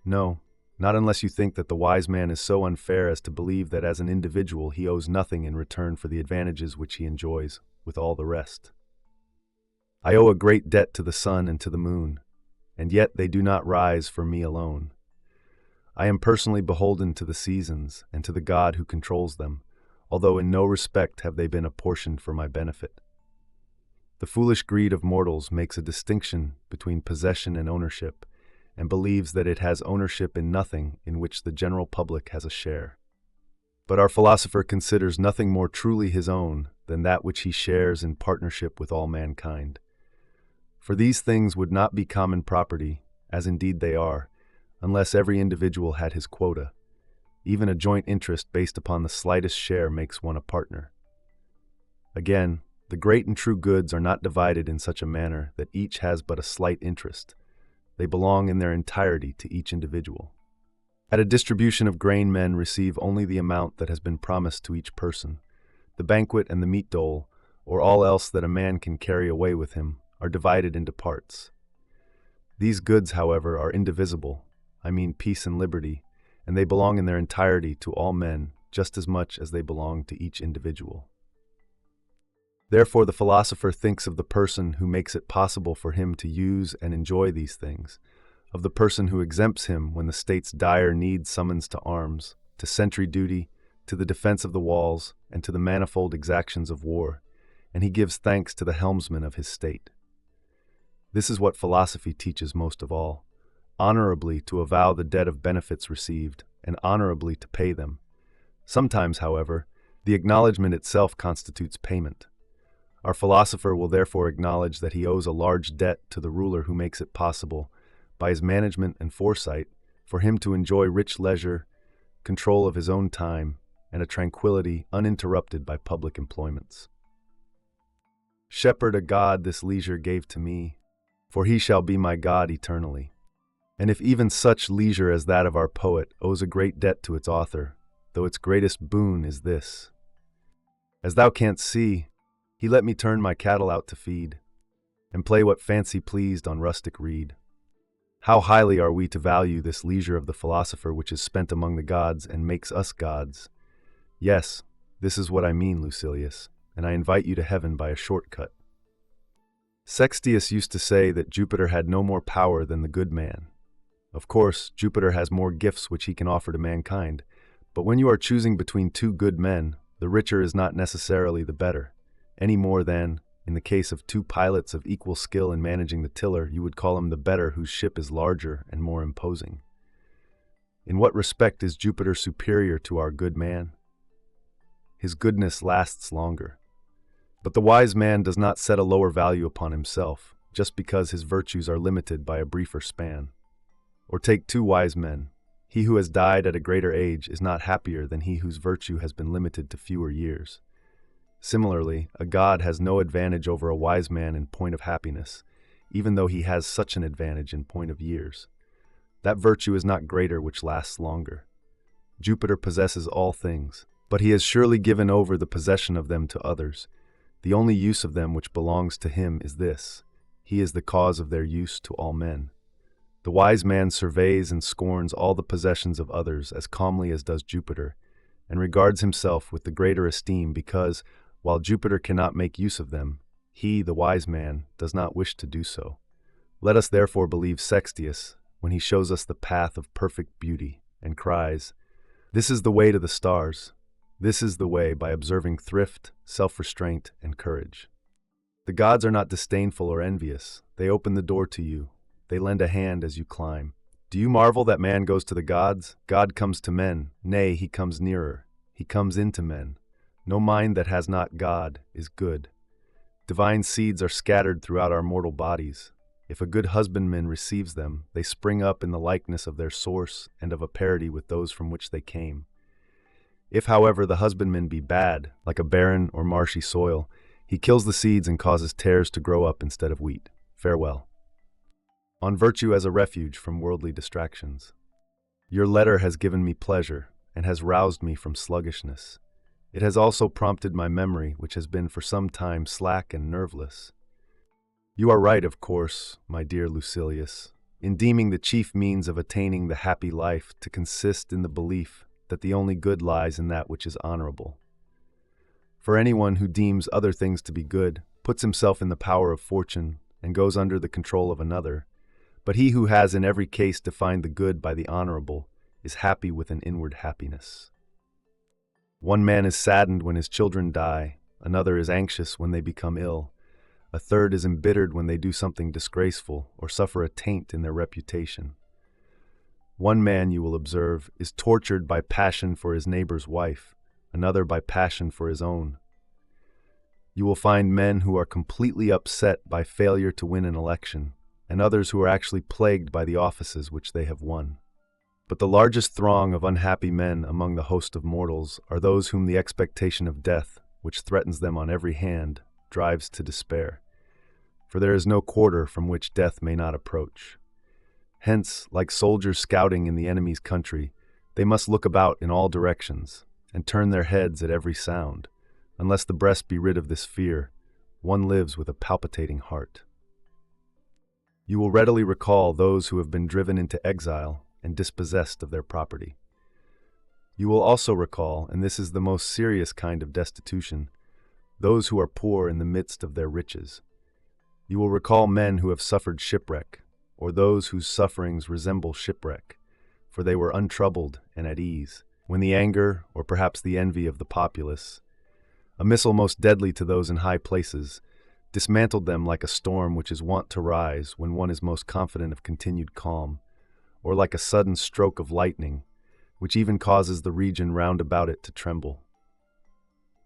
No, not unless you think that the wise man is so unfair as to believe that as an individual he owes nothing in return for the advantages which he enjoys, with all the rest. I owe a great debt to the sun and to the moon, and yet they do not rise for me alone. I am personally beholden to the seasons and to the God who controls them, although in no respect have they been apportioned for my benefit. The foolish greed of mortals makes a distinction between possession and ownership, and believes that it has ownership in nothing in which the general public has a share. But our philosopher considers nothing more truly his own than that which he shares in partnership with all mankind. For these things would not be common property, as indeed they are, unless every individual had his quota. Even a joint interest based upon the slightest share makes one a partner. Again, the great and true goods are not divided in such a manner that each has but a slight interest. They belong in their entirety to each individual. At a distribution of grain, men receive only the amount that has been promised to each person. The banquet and the meat dole, or all else that a man can carry away with him, are divided into parts. These goods, however, are indivisible, I mean peace and liberty, and they belong in their entirety to all men just as much as they belong to each individual. Therefore, the philosopher thinks of the person who makes it possible for him to use and enjoy these things, of the person who exempts him when the state's dire need summons to arms, to sentry duty, to the defense of the walls, and to the manifold exactions of war, and he gives thanks to the helmsman of his state. This is what philosophy teaches most of all, honorably to avow the debt of benefits received, and honorably to pay them. Sometimes, however, the acknowledgement itself constitutes payment. Our philosopher will therefore acknowledge that he owes a large debt to the ruler who makes it possible, by his management and foresight, for him to enjoy rich leisure, control of his own time, and a tranquility uninterrupted by public employments. Shepherd a God this leisure gave to me, for he shall be my God eternally. And if even such leisure as that of our poet owes a great debt to its author, though its greatest boon is this: as thou canst see, he let me turn my cattle out to feed, and play what fancy pleased on rustic reed. How highly are we to value this leisure of the philosopher which is spent among the gods and makes us gods? Yes, this is what I mean, Lucilius, and I invite you to heaven by a shortcut. Sextius used to say that Jupiter had no more power than the good man. Of course, Jupiter has more gifts which he can offer to mankind, but when you are choosing between two good men, the richer is not necessarily the better, any more than, in the case of two pilots of equal skill in managing the tiller, you would call him the better whose ship is larger and more imposing. In what respect is Jupiter superior to our good man? His goodness lasts longer. But the wise man does not set a lower value upon himself, just because his virtues are limited by a briefer span. Or take two wise men. He who has died at a greater age is not happier than he whose virtue has been limited to fewer years. Similarly, a god has no advantage over a wise man in point of happiness, even though he has such an advantage in point of years. That virtue is not greater which lasts longer. Jupiter possesses all things, but he has surely given over the possession of them to others. The only use of them which belongs to him is this: he is the cause of their use to all men. The wise man surveys and scorns all the possessions of others as calmly as does Jupiter, and regards himself with the greater esteem because, while Jupiter cannot make use of them, he, the wise man, does not wish to do so. Let us therefore believe Sextius when he shows us the path of perfect beauty, and cries, "This is the way to the stars. This is the way by observing thrift, self-restraint, and courage." The gods are not disdainful or envious. They open the door to you. They lend a hand as you climb. Do you marvel that man goes to the gods? God comes to men. Nay, he comes nearer. He comes into men. No mind that has not God is good. Divine seeds are scattered throughout our mortal bodies. If a good husbandman receives them, they spring up in the likeness of their source and of a parity with those from which they came. If, however, the husbandman be bad, like a barren or marshy soil, he kills the seeds and causes tares to grow up instead of wheat. Farewell. On virtue as a refuge from worldly distractions. Your letter has given me pleasure and has roused me from sluggishness. It has also prompted my memory, which has been for some time slack and nerveless. You are right, of course, my dear Lucilius, in deeming the chief means of attaining the happy life to consist in the belief that the only good lies in that which is honorable. For anyone who deems other things to be good puts himself in the power of fortune and goes under the control of another, but he who has in every case defined the good by the honorable is happy with an inward happiness. One man is saddened when his children die, another is anxious when they become ill, a third is embittered when they do something disgraceful or suffer a taint in their reputation. One man, you will observe, is tortured by passion for his neighbor's wife, another by passion for his own. You will find men who are completely upset by failure to win an election, and others who are actually plagued by the offices which they have won. But the largest throng of unhappy men among the host of mortals are those whom the expectation of death, which threatens them on every hand, drives to despair. For there is no quarter from which death may not approach. Hence, like soldiers scouting in the enemy's country, they must look about in all directions, and turn their heads at every sound. Unless the breast be rid of this fear, one lives with a palpitating heart. You will readily recall those who have been driven into exile and dispossessed of their property. You will also recall, and this is the most serious kind of destitution, those who are poor in the midst of their riches. You will recall men who have suffered shipwreck, or those whose sufferings resemble shipwreck, for they were untroubled and at ease, when the anger, or perhaps the envy of the populace, a missile most deadly to those in high places, dismantled them like a storm which is wont to rise when one is most confident of continued calm, or like a sudden stroke of lightning, which even causes the region round about it to tremble.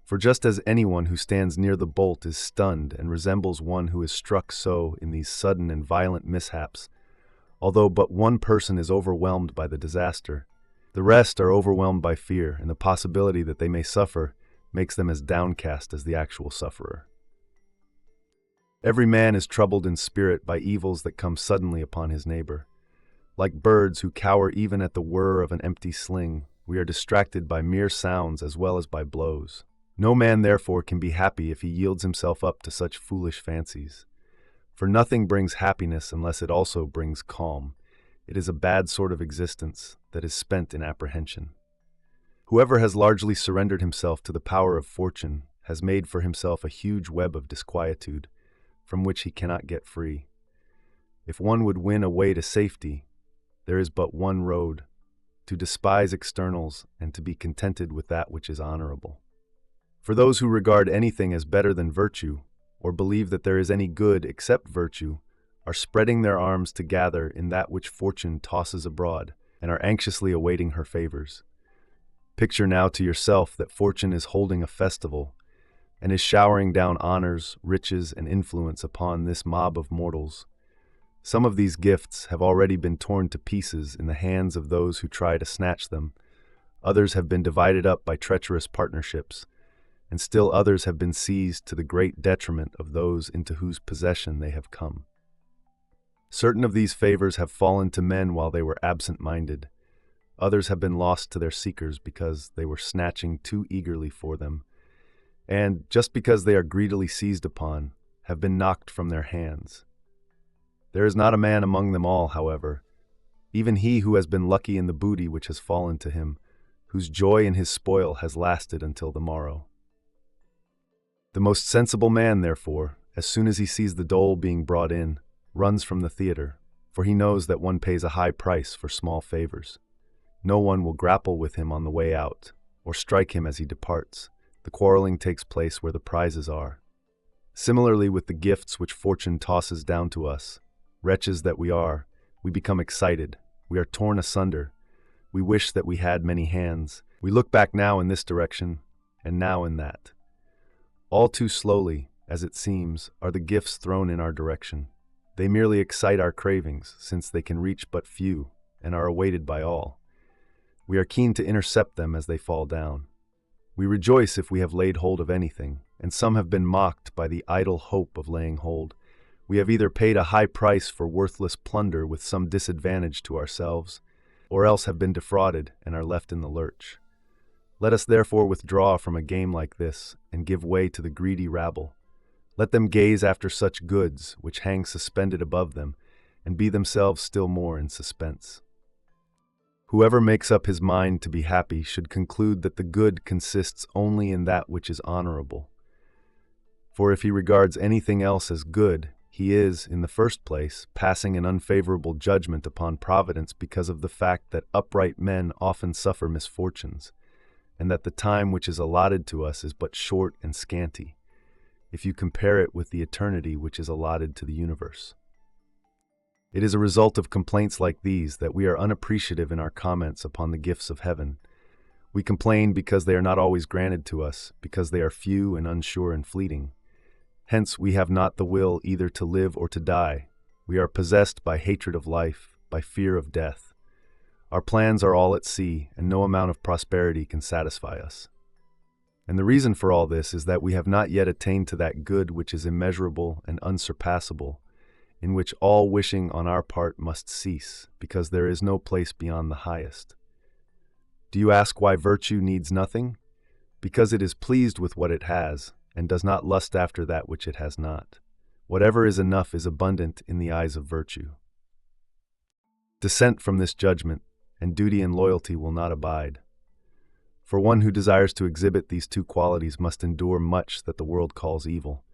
For just as anyone who stands near the bolt is stunned and resembles one who is struck so in these sudden and violent mishaps, although but one person is overwhelmed by the disaster, the rest are overwhelmed by fear, and the possibility that they may suffer makes them as downcast as the actual sufferer. Every man is troubled in spirit by evils that come suddenly upon his neighbor. Like birds who cower even at the whir of an empty sling, we are distracted by mere sounds as well as by blows. No man, therefore, can be happy if he yields himself up to such foolish fancies. For nothing brings happiness unless it also brings calm. It is a bad sort of existence that is spent in apprehension. Whoever has largely surrendered himself to the power of fortune has made for himself a huge web of disquietude, from which he cannot get free. If one would win a way to safety, there is but one road: to despise externals and to be contented with that which is honorable. For those who regard anything as better than virtue, or believe that there is any good except virtue, are spreading their arms to gather in that which fortune tosses abroad, and are anxiously awaiting her favors. Picture now to yourself that fortune is holding a festival, and is showering down honors, riches, and influence upon this mob of mortals. Some of these gifts have already been torn to pieces in the hands of those who try to snatch them. Others have been divided up by treacherous partnerships, and still others have been seized to the great detriment of those into whose possession they have come. Certain of these favors have fallen to men while they were absent-minded. Others have been lost to their seekers because they were snatching too eagerly for them, and, just because they are greedily seized upon, have been knocked from their hands. There is not a man among them all, however, even he who has been lucky in the booty which has fallen to him, whose joy in his spoil has lasted until the morrow. The most sensible man, therefore, as soon as he sees the dole being brought in, runs from the theater, for he knows that one pays a high price for small favors. No one will grapple with him on the way out, or strike him as he departs. The quarreling takes place where the prizes are. Similarly with the gifts which fortune tosses down to us, wretches that we are, we become excited, we are torn asunder, we wish that we had many hands, we look back now in this direction, and now in that. All too slowly, as it seems, are the gifts thrown in our direction. They merely excite our cravings, since they can reach but few, and are awaited by all. We are keen to intercept them as they fall down. We rejoice if we have laid hold of anything, and some have been mocked by the idle hope of laying hold. We have either paid a high price for worthless plunder with some disadvantage to ourselves, or else have been defrauded and are left in the lurch. Let us therefore withdraw from a game like this and give way to the greedy rabble. Let them gaze after such goods which hang suspended above them, and be themselves still more in suspense. Whoever makes up his mind to be happy should conclude that the good consists only in that which is honorable. For if he regards anything else as good, he is, in the first place, passing an unfavorable judgment upon Providence because of the fact that upright men often suffer misfortunes, and that the time which is allotted to us is but short and scanty, if you compare it with the eternity which is allotted to the universe. It is a result of complaints like these that we are unappreciative in our comments upon the gifts of heaven. We complain because they are not always granted to us, because they are few and unsure and fleeting. Hence we have not the will either to live or to die. We are possessed by hatred of life, by fear of death. Our plans are all at sea, and no amount of prosperity can satisfy us. And the reason for all this is that we have not yet attained to that good which is immeasurable and unsurpassable, in which all wishing on our part must cease, because there is no place beyond the highest. Do you ask why virtue needs nothing? Because it is pleased with what it has, and does not lust after that which it has not. Whatever is enough is abundant in the eyes of virtue. Dissent from this judgment, and duty and loyalty will not abide. For one who desires to exhibit these two qualities must endure much that the world calls evil.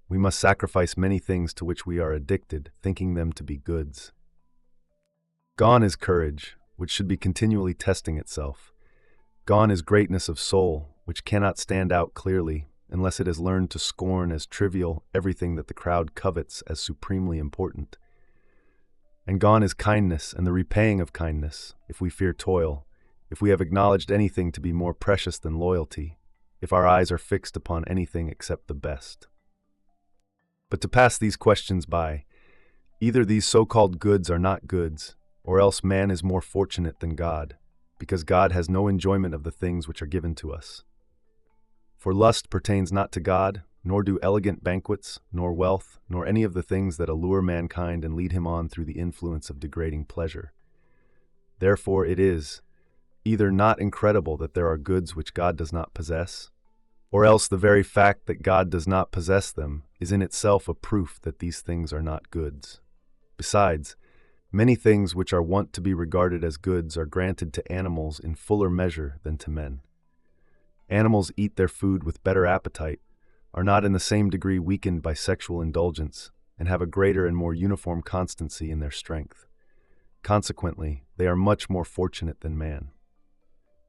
We must sacrifice many things to which we are addicted, thinking them to be goods. Gone is courage, which should be continually testing itself. Gone is greatness of soul, which cannot stand out clearly, unless it has learned to scorn as trivial everything that the crowd covets as supremely important. And gone is kindness and the repaying of kindness, if we fear toil, if we have acknowledged anything to be more precious than loyalty, if our eyes are fixed upon anything except the best. But to pass these questions by, either these so-called goods are not goods, or else man is more fortunate than God, because God has no enjoyment of the things which are given to us. For lust pertains not to God, nor do elegant banquets, nor wealth, nor any of the things that allure mankind and lead him on through the influence of degrading pleasure. Therefore it is either not incredible that there are goods which God does not possess, or else the very fact that God does not possess them is in itself a proof that these things are not goods. Besides, many things which are wont to be regarded as goods are granted to animals in fuller measure than to men. Animals eat their food with better appetite, are not in the same degree weakened by sexual indulgence, and have a greater and more uniform constancy in their strength. Consequently, they are much more fortunate than man.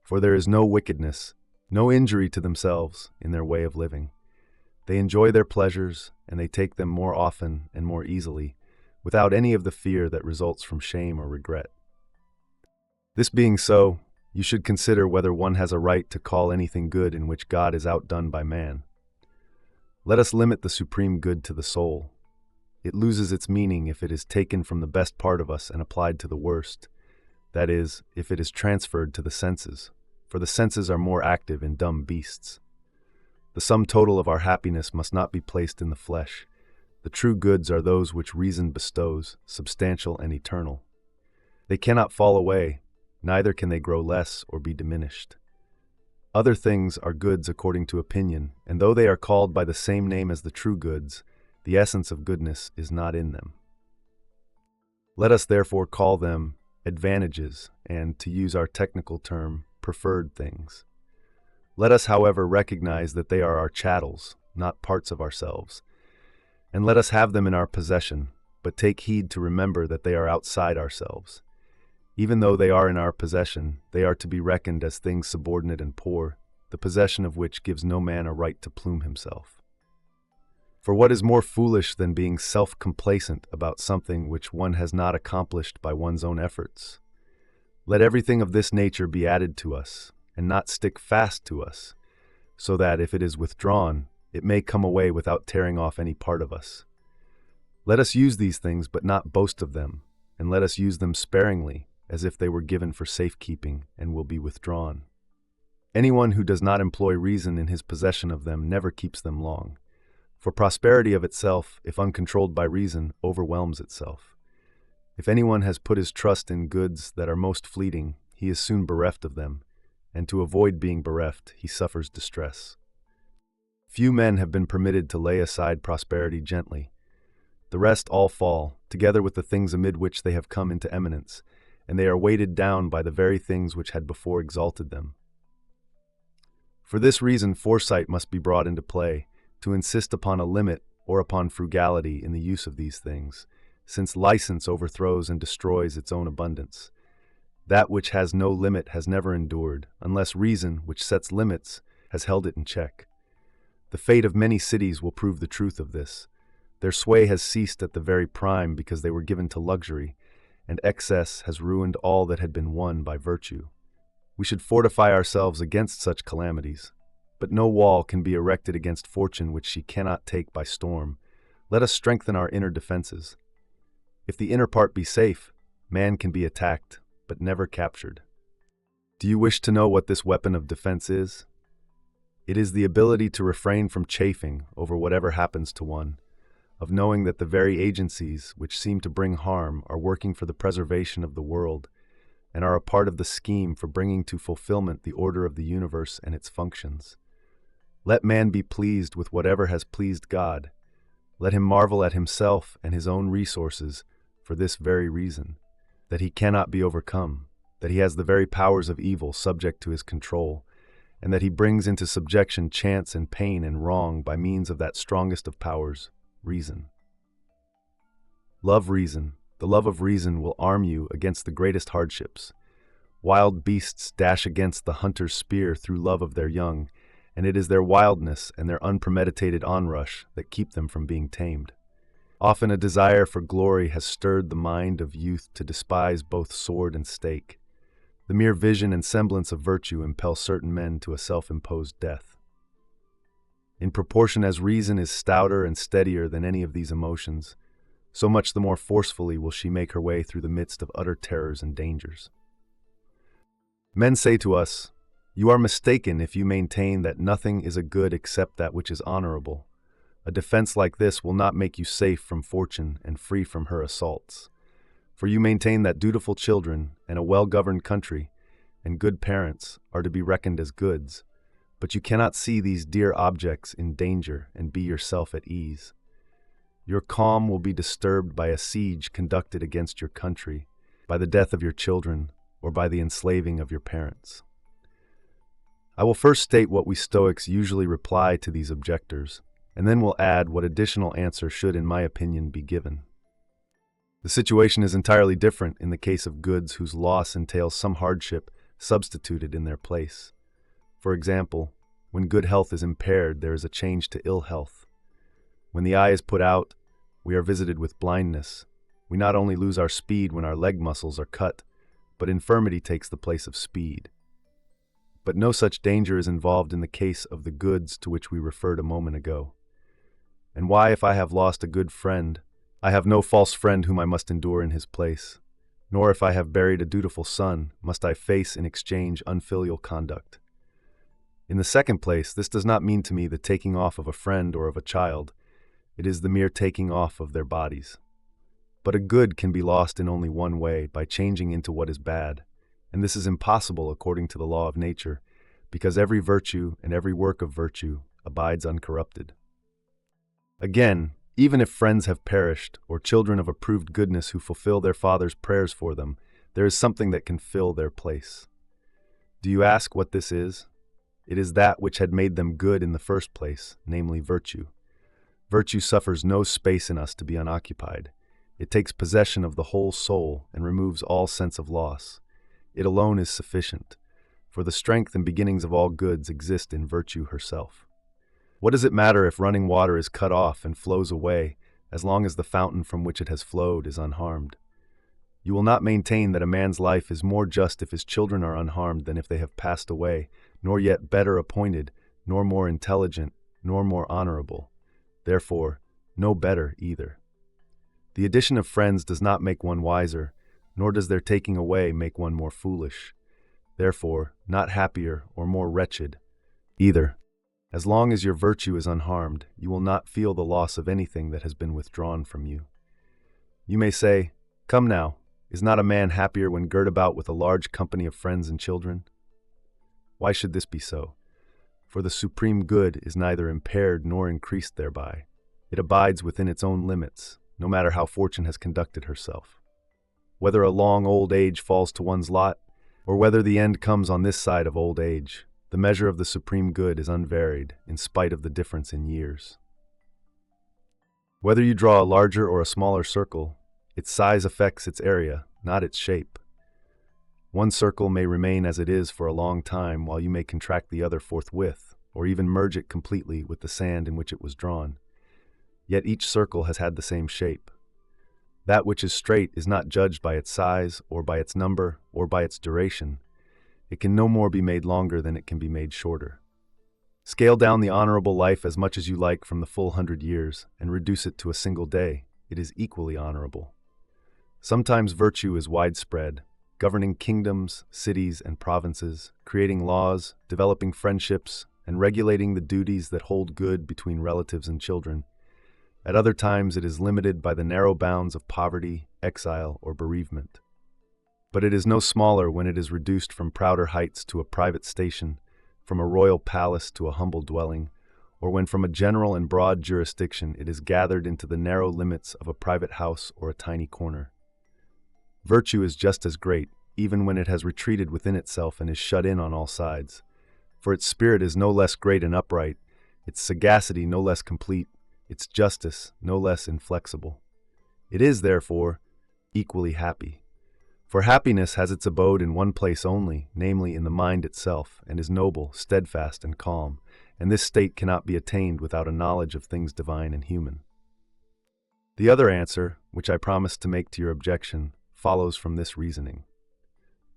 For there is no wickedness, no injury to themselves in their way of living. They enjoy their pleasures, and they take them more often and more easily, without any of the fear that results from shame or regret. This being so, you should consider whether one has a right to call anything good in which God is outdone by man. Let us limit the supreme good to the soul. It loses its meaning if it is taken from the best part of us and applied to the worst, that is, if it is transferred to the senses, for the senses are more active in dumb beasts. The sum total of our happiness must not be placed in the flesh. The true goods are those which reason bestows, substantial and eternal. They cannot fall away, neither can they grow less or be diminished. Other things are goods according to opinion, and though they are called by the same name as the true goods, the essence of goodness is not in them. Let us therefore call them advantages, and, to use our technical term, preferred things. Let us, however, recognize that they are our chattels, not parts of ourselves, and let us have them in our possession, but take heed to remember that they are outside ourselves. Even though they are in our possession, they are to be reckoned as things subordinate and poor, the possession of which gives no man a right to plume himself. For what is more foolish than being self-complacent about something which one has not accomplished by one's own efforts? Let everything of this nature be added to us, and not stick fast to us, so that, if it is withdrawn, it may come away without tearing off any part of us. Let us use these things, but not boast of them, and let us use them sparingly, as if they were given for safekeeping and will be withdrawn. Anyone who does not employ reason in his possession of them never keeps them long, for prosperity of itself, if uncontrolled by reason, overwhelms itself. If anyone has put his trust in goods that are most fleeting, he is soon bereft of them, and to avoid being bereft, he suffers distress. Few men have been permitted to lay aside prosperity gently. The rest all fall, together with the things amid which they have come into eminence, and they are weighted down by the very things which had before exalted them. For this reason, foresight must be brought into play, to insist upon a limit or upon frugality in the use of these things, since license overthrows and destroys its own abundance. That which has no limit has never endured, unless reason, which sets limits, has held it in check. The fate of many cities will prove the truth of this. Their sway has ceased at the very prime because they were given to luxury, and excess has ruined all that had been won by virtue. We should fortify ourselves against such calamities, but no wall can be erected against fortune which she cannot take by storm. Let us strengthen our inner defenses. If the inner part be safe, man can be attacked, but never captured. Do you wish to know what this weapon of defense is? It is the ability to refrain from chafing over whatever happens to one, of knowing that the very agencies which seem to bring harm are working for the preservation of the world, and are a part of the scheme for bringing to fulfillment the order of the universe and its functions. Let man be pleased with whatever has pleased God. Let him marvel at himself and his own resources for this very reason, that he cannot be overcome, that he has the very powers of evil subject to his control, and that he brings into subjection chance and pain and wrong by means of that strongest of powers, reason. Love reason. The love of reason will arm you against the greatest hardships. Wild beasts dash against the hunter's spear through love of their young, and it is their wildness and their unpremeditated onrush that keep them from being tamed. Often a desire for glory has stirred the mind of youth to despise both sword and stake. The mere vision and semblance of virtue impel certain men to a self-imposed death. In proportion as reason is stouter and steadier than any of these emotions, so much the more forcefully will she make her way through the midst of utter terrors and dangers. Men say to us, "You are mistaken if you maintain that nothing is a good except that which is honorable. A defense like this will not make you safe from fortune and free from her assaults. For you maintain that dutiful children and a well-governed country and good parents are to be reckoned as goods, but you cannot see these dear objects in danger and be yourself at ease. Your calm will be disturbed by a siege conducted against your country, by the death of your children, or by the enslaving of your parents." I will first state what we Stoics usually reply to these objectors, and then will add what additional answer should, in my opinion, be given. The situation is entirely different in the case of goods whose loss entails some hardship substituted in their place. For example, when good health is impaired, there is a change to ill health. When the eye is put out, we are visited with blindness. We not only lose our speed when our leg muscles are cut, but infirmity takes the place of speed. But no such danger is involved in the case of the goods to which we referred a moment ago. And why, if I have lost a good friend, I have no false friend whom I must endure in his place, nor if I have buried a dutiful son, must I face in exchange unfilial conduct. In the second place, this does not mean to me the taking off of a friend or of a child. It is the mere taking off of their bodies. But a good can be lost in only one way, by changing into what is bad, and this is impossible according to the law of nature, because every virtue and every work of virtue abides uncorrupted. Again, even if friends have perished, or children of approved goodness who fulfill their father's prayers for them, there is something that can fill their place. Do you ask what this is? It is that which had made them good in the first place, namely virtue. Virtue suffers no space in us to be unoccupied. It takes possession of the whole soul and removes all sense of loss. It alone is sufficient, for the strength and beginnings of all goods exist in virtue herself. What does it matter if running water is cut off and flows away, as long as the fountain from which it has flowed is unharmed? You will not maintain that a man's life is more just if his children are unharmed than if they have passed away, nor yet better appointed, nor more intelligent, nor more honorable. Therefore, no better either. The addition of friends does not make one wiser, nor does their taking away make one more foolish. Therefore, not happier or more wretched either. As long as your virtue is unharmed, you will not feel the loss of anything that has been withdrawn from you. You may say, "Come now, is not a man happier when girt about with a large company of friends and children?" Why should this be so? For the supreme good is neither impaired nor increased thereby. It abides within its own limits, no matter how fortune has conducted herself. Whether a long old age falls to one's lot, or whether the end comes on this side of old age, the measure of the supreme good is unvaried, in spite of the difference in years. Whether you draw a larger or a smaller circle, its size affects its area, not its shape. One circle may remain as it is for a long time, while you may contract the other forthwith, or even merge it completely with the sand in which it was drawn. Yet each circle has had the same shape. That which is straight is not judged by its size, or by its number, or by its duration. It can no more be made longer than it can be made shorter. Scale down the honorable life as much as you like from the full 100 years, and reduce it to a single day. It is equally honorable. Sometimes virtue is widespread, governing kingdoms, cities, and provinces, creating laws, developing friendships, and regulating the duties that hold good between relatives and children. At other times it is limited by the narrow bounds of poverty, exile, or bereavement. But it is no smaller when it is reduced from prouder heights to a private station, from a royal palace to a humble dwelling, or when from a general and broad jurisdiction it is gathered into the narrow limits of a private house or a tiny corner. Virtue is just as great, even when it has retreated within itself and is shut in on all sides, for its spirit is no less great and upright, its sagacity no less complete, its justice no less inflexible. It is, therefore, equally happy. For happiness has its abode in one place only, namely in the mind itself, and is noble, steadfast, and calm, and this state cannot be attained without a knowledge of things divine and human. The other answer, which I promise to make to your objection, follows from this reasoning.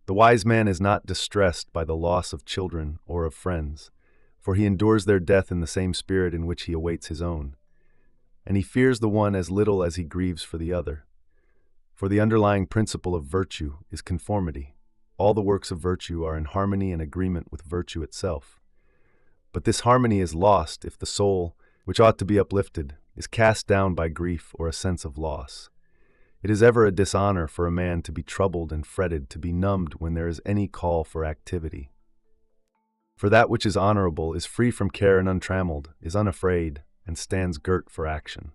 The wise man is not distressed by the loss of children or of friends, for he endures their death in the same spirit in which he awaits his own, and he fears the one as little as he grieves for the other. For the underlying principle of virtue is conformity. All the works of virtue are in harmony and agreement with virtue itself. But this harmony is lost if the soul, which ought to be uplifted, is cast down by grief or a sense of loss. It is ever a dishonor for a man to be troubled and fretted, to be numbed when there is any call for activity. For that which is honorable is free from care and untrammeled, is unafraid, and stands girt for action.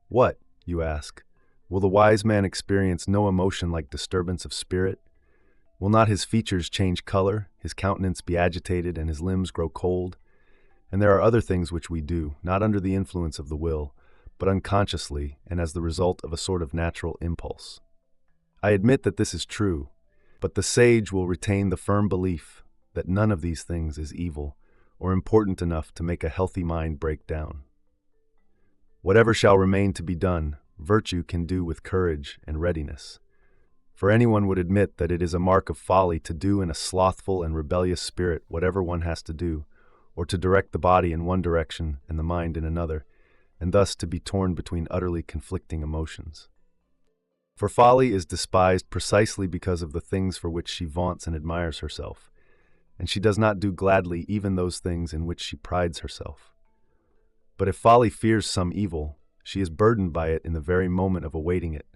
What, you ask, will the wise man experience no emotion like disturbance of spirit? Will not his features change color, his countenance be agitated, and his limbs grow cold? And there are other things which we do, not under the influence of the will, but unconsciously and as the result of a sort of natural impulse. I admit that this is true, but the sage will retain the firm belief that none of these things is evil or important enough to make a healthy mind break down. Whatever shall remain to be done, virtue can do with courage and readiness. For anyone would admit that it is a mark of folly to do in a slothful and rebellious spirit whatever one has to do, or to direct the body in one direction and the mind in another, and thus to be torn between utterly conflicting emotions. For folly is despised precisely because of the things for which she vaunts and admires herself, and she does not do gladly even those things in which she prides herself. But if folly fears some evil, she is burdened by it in the very moment of awaiting it,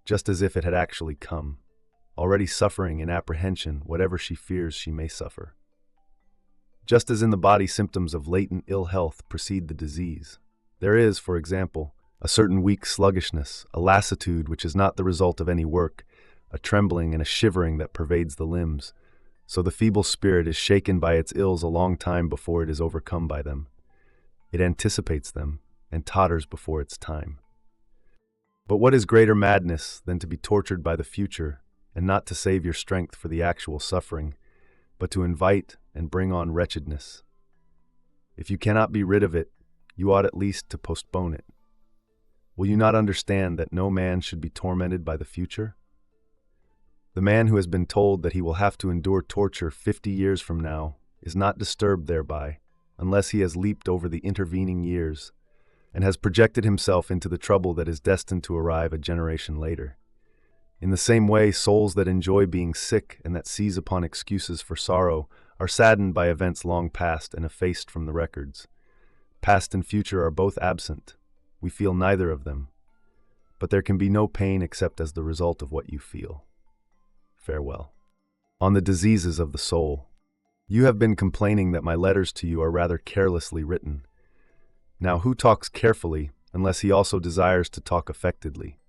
just as if it had actually come, already suffering in apprehension whatever she fears she may suffer. Just as in the body symptoms of latent ill health precede the disease, there is, for example, a certain weak sluggishness, a lassitude which is not the result of any work, a trembling and a shivering that pervades the limbs, so the feeble spirit is shaken by its ills a long time before it is overcome by them. It anticipates them and totters before its time. But what is greater madness than to be tortured by the future and not to save your strength for the actual suffering, but to invite and bring on wretchedness? If you cannot be rid of it, you ought at least to postpone it. Will you not understand that no man should be tormented by the future? The man who has been told that he will have to endure torture 50 years from now is not disturbed thereby, unless he has leaped over the intervening years and has projected himself into the trouble that is destined to arrive a generation later. In the same way, souls that enjoy being sick and that seize upon excuses for sorrow are saddened by events long past and effaced from the records. Past and future are both absent. We feel neither of them. But there can be no pain except as the result of what you feel. Farewell. On the diseases of the soul. You have been complaining that my letters to you are rather carelessly written. Now, who talks carefully unless he also desires to talk affectedly?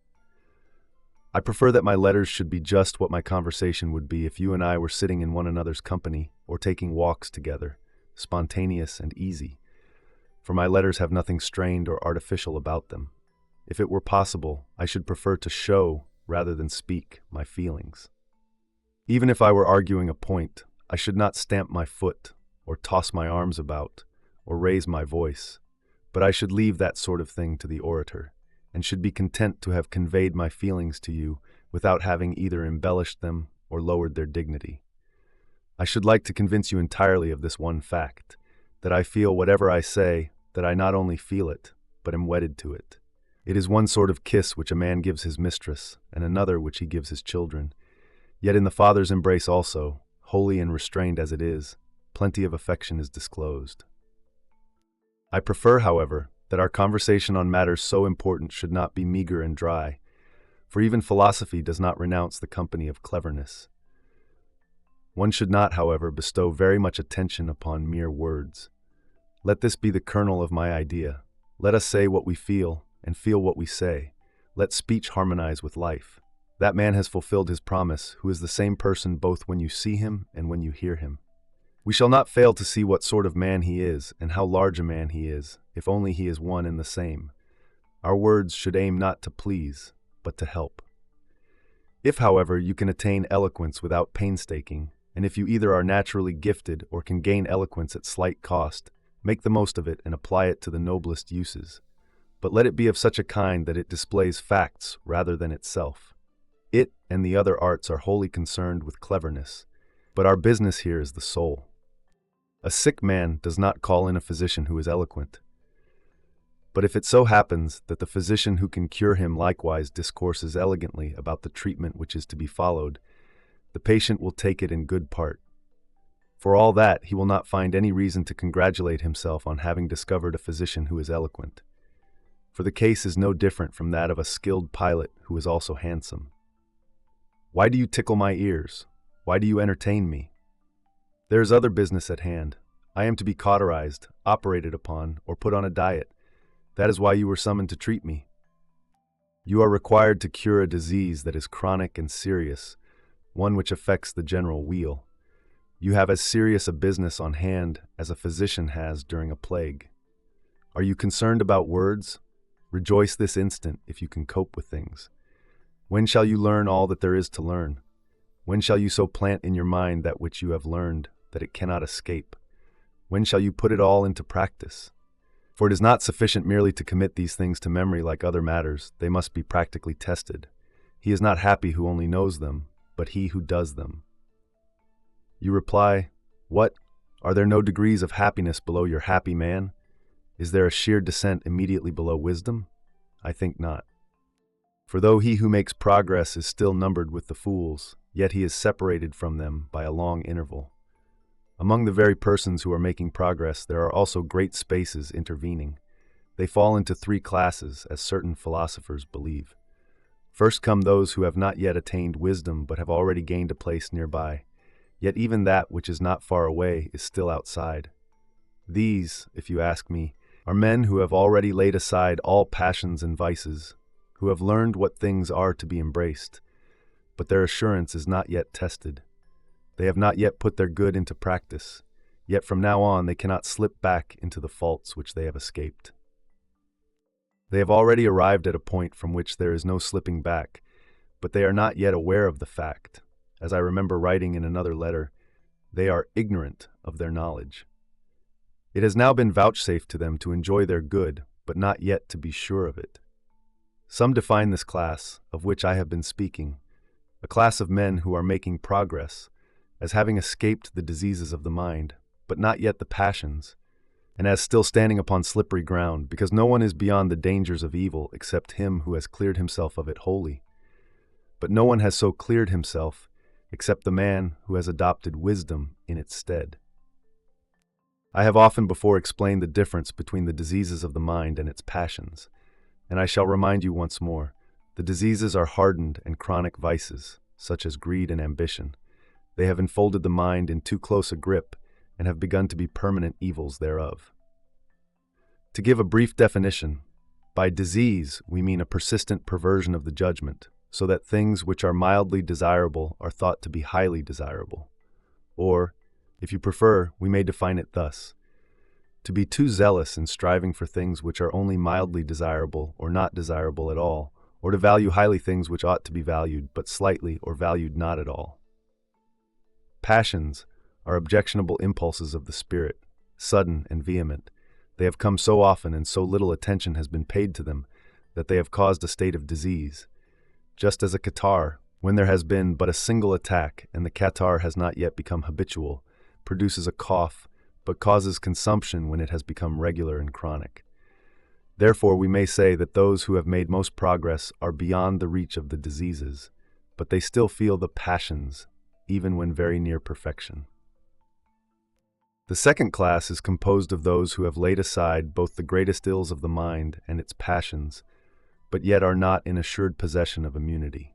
I prefer that my letters should be just what my conversation would be if you and I were sitting in one another's company or taking walks together, spontaneous and easy. For my letters have nothing strained or artificial about them. If it were possible, I should prefer to show, rather than speak, my feelings. Even if I were arguing a point, I should not stamp my foot, or toss my arms about, or raise my voice, but I should leave that sort of thing to the orator, and should be content to have conveyed my feelings to you without having either embellished them or lowered their dignity. I should like to convince you entirely of this one fact, that I feel whatever I say, that I not only feel it, but am wedded to it. It is one sort of kiss which a man gives his mistress, and another which he gives his children. Yet in the father's embrace also, holy and restrained as it is, plenty of affection is disclosed. I prefer, however, that our conversation on matters so important should not be meager and dry, for even philosophy does not renounce the company of cleverness. One should not, however, bestow very much attention upon mere words. Let this be the kernel of my idea. Let us say what we feel, and feel what we say. Let speech harmonize with life. That man has fulfilled his promise, who is the same person both when you see him and when you hear him. We shall not fail to see what sort of man he is, and how large a man he is, if only he is one and the same. Our words should aim not to please, but to help. If, however, you can attain eloquence without painstaking, and if you either are naturally gifted or can gain eloquence at slight cost, make the most of it and apply it to the noblest uses. but let it be of such a kind that it displays facts rather than itself. It and the other arts are wholly concerned with cleverness, but our business here is the soul. A sick man does not call in a physician who is eloquent. But if it so happens that the physician who can cure him likewise discourses elegantly about the treatment which is to be followed, the patient will take it in good part. For all that, he will not find any reason to congratulate himself on having discovered a physician who is eloquent. For the case is no different from that of a skilled pilot who is also handsome. Why do you tickle my ears? Why do you entertain me? There is other business at hand. I am to be cauterized, operated upon, or put on a diet. That is why you were summoned to treat me. You are required to cure a disease that is chronic and serious, one which affects the general weal. You have as serious a business on hand as a physician has during a plague. Are you concerned about words? Rejoice this instant if you can cope with things. When shall you learn all that there is to learn? When shall you so plant in your mind that which you have learned that it cannot escape? When shall you put it all into practice? For it is not sufficient merely to commit these things to memory like other matters, they must be practically tested. He is not happy who only knows them, but he who does them. You reply, what? Are there no degrees of happiness below your happy man? Is there a sheer descent immediately below wisdom? I think not. For though he who makes progress is still numbered with the fools, yet he is separated from them by a long interval. Among the very persons who are making progress, there are also great spaces intervening. They fall into three classes, as certain philosophers believe. First come those who have not yet attained wisdom but have already gained a place nearby. Yet even that which is not far away is still outside. These, if you ask me, are men who have already laid aside all passions and vices, who have learned what things are to be embraced, but their assurance is not yet tested. They have not yet put their good into practice, yet from now on they cannot slip back into the faults which they have escaped. They have already arrived at a point from which there is no slipping back, but they are not yet aware of the fact. As I remember writing in another letter, they are ignorant of their knowledge. It has now been vouchsafed to them to enjoy their good, but not yet to be sure of it. Some define this class, of which I have been speaking, a class of men who are making progress, as having escaped the diseases of the mind, but not yet the passions, and as still standing upon slippery ground, because no one is beyond the dangers of evil except him who has cleared himself of it wholly. But no one has so cleared himself except the man who has adopted wisdom in its stead. I have often before explained the difference between the diseases of the mind and its passions, and I shall remind you once more. The diseases are hardened and chronic vices, such as greed and ambition. They have enfolded the mind in too close a grip and have begun to be permanent evils thereof. To give a brief definition, by disease we mean a persistent perversion of the judgment, so that things which are mildly desirable are thought to be highly desirable. Or, if you prefer, we may define it thus: to be too zealous in striving for things which are only mildly desirable or not desirable at all, or to value highly things which ought to be valued but slightly or valued not at all. Passions are objectionable impulses of the spirit, sudden and vehement. They have come so often and so little attention has been paid to them that they have caused a state of disease. Just as a catarrh, when there has been but a single attack and the catarrh has not yet become habitual, produces a cough, but causes consumption when it has become regular and chronic. Therefore, we may say that those who have made most progress are beyond the reach of the diseases, but they still feel the passions, even when very near perfection. The second class is composed of those who have laid aside both the greatest ills of the mind and its passions, but yet are not in assured possession of immunity,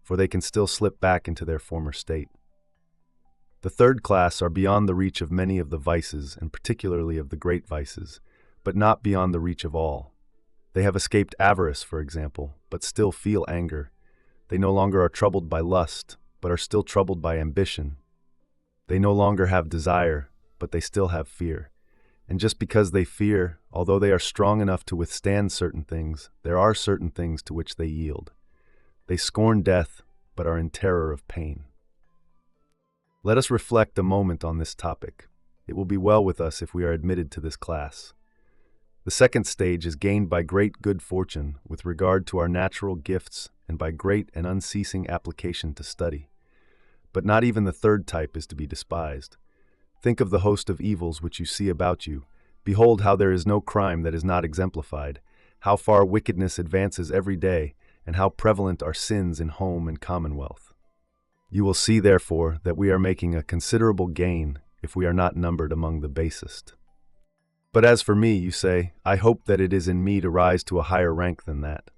for they can still slip back into their former state. The third class are beyond the reach of many of the vices, and particularly of the great vices, but not beyond the reach of all. They have escaped avarice, for example, but still feel anger. They no longer are troubled by lust, but are still troubled by ambition. They no longer have desire, but they still have fear. And just because they fear, although they are strong enough to withstand certain things, there are certain things to which they yield. They scorn death, but are in terror of pain. Let us reflect a moment on this topic. It will be well with us if we are admitted to this class. The second stage is gained by great good fortune with regard to our natural gifts and by great and unceasing application to study. But not even the third type is to be despised. Think of the host of evils which you see about you. Behold how there is no crime that is not exemplified, how far wickedness advances every day, and how prevalent are sins in home and commonwealth. You will see, therefore, that we are making a considerable gain if we are not numbered among the basest. But as for me, you say, I hope that it is in me to rise to a higher rank than that.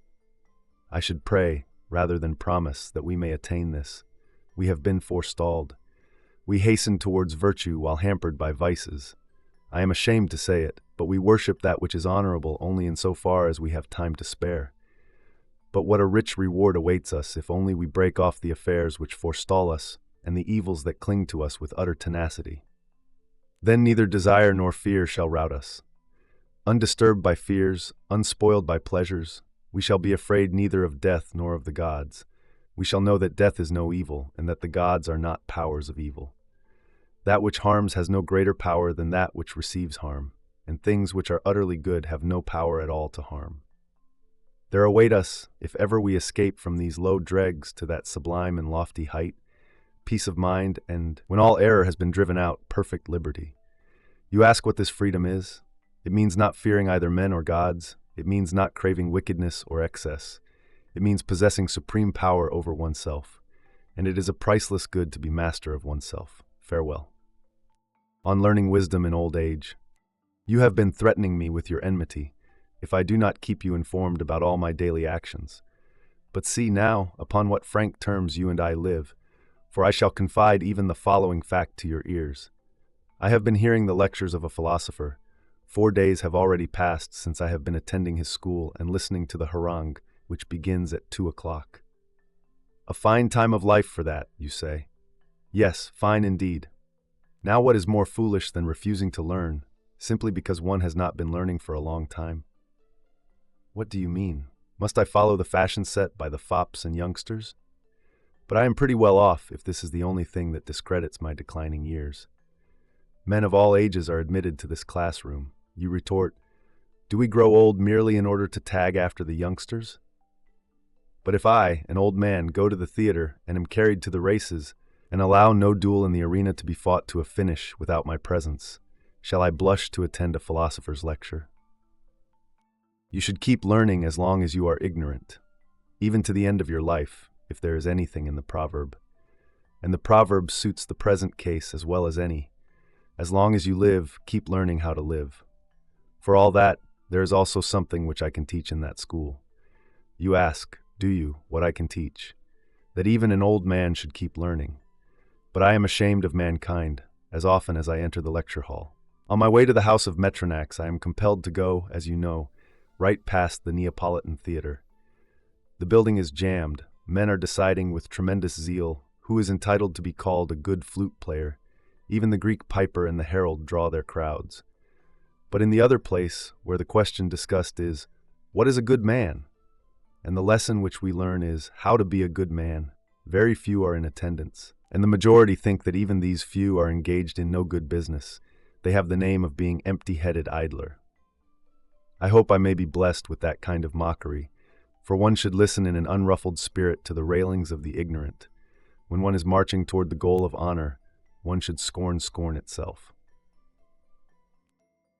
I should pray, rather than promise, that we may attain this. We have been forestalled. We hasten towards virtue while hampered by vices. I am ashamed to say it, but we worship that which is honorable only in so far as we have time to spare. But what a rich reward awaits us if only we break off the affairs which forestall us and the evils that cling to us with utter tenacity. Then neither desire nor fear shall rout us. Undisturbed by fears, unspoiled by pleasures, we shall be afraid neither of death nor of the gods. We shall know that death is no evil, and that the gods are not powers of evil. That which harms has no greater power than that which receives harm, and things which are utterly good have no power at all to harm. There await us, if ever we escape from these low dregs to that sublime and lofty height, peace of mind, and, when all error has been driven out, perfect liberty. You ask what this freedom is? It means not fearing either men or gods. It means not craving wickedness or excess. It means possessing supreme power over oneself, and it is a priceless good to be master of oneself. Farewell. On learning wisdom in old age. You have been threatening me with your enmity, if I do not keep you informed about all my daily actions. But see now upon what frank terms you and I live, for I shall confide even the following fact to your ears. I have been hearing the lectures of a philosopher. 4 days have already passed since I have been attending his school and listening to the harangue, which begins at 2 o'clock. A fine time of life for that, you say. Yes, fine indeed. Now what is more foolish than refusing to learn, simply because one has not been learning for a long time? What do you mean? Must I follow the fashion set by the fops and youngsters? But I am pretty well off if this is the only thing that discredits my declining years. Men of all ages are admitted to this classroom. You retort, do we grow old merely in order to tag after the youngsters? But if I, an old man, go to the theater and am carried to the races, and allow no duel in the arena to be fought to a finish without my presence, shall I blush to attend a philosopher's lecture? You should keep learning as long as you are ignorant, even to the end of your life, if there is anything in the proverb. And the proverb suits the present case as well as any. As long as you live, keep learning how to live. For all that, there is also something which I can teach in that school. You ask, do you, what I can teach? That even an old man should keep learning. But I am ashamed of mankind, as often as I enter the lecture hall. On my way to the house of Metronax, I am compelled to go, as you know, right past the Neapolitan Theater. The building is jammed. Men are deciding with tremendous zeal who is entitled to be called a good flute player. Even the Greek piper and the herald draw their crowds. But in the other place, where the question discussed is, what is a good man? And the lesson which we learn is how to be a good man, very few are in attendance. And the majority think that even these few are engaged in no good business. They have the name of being empty-headed idler. I hope I may be blessed with that kind of mockery, for one should listen in an unruffled spirit to the railings of the ignorant. When one is marching toward the goal of honor, one should scorn itself.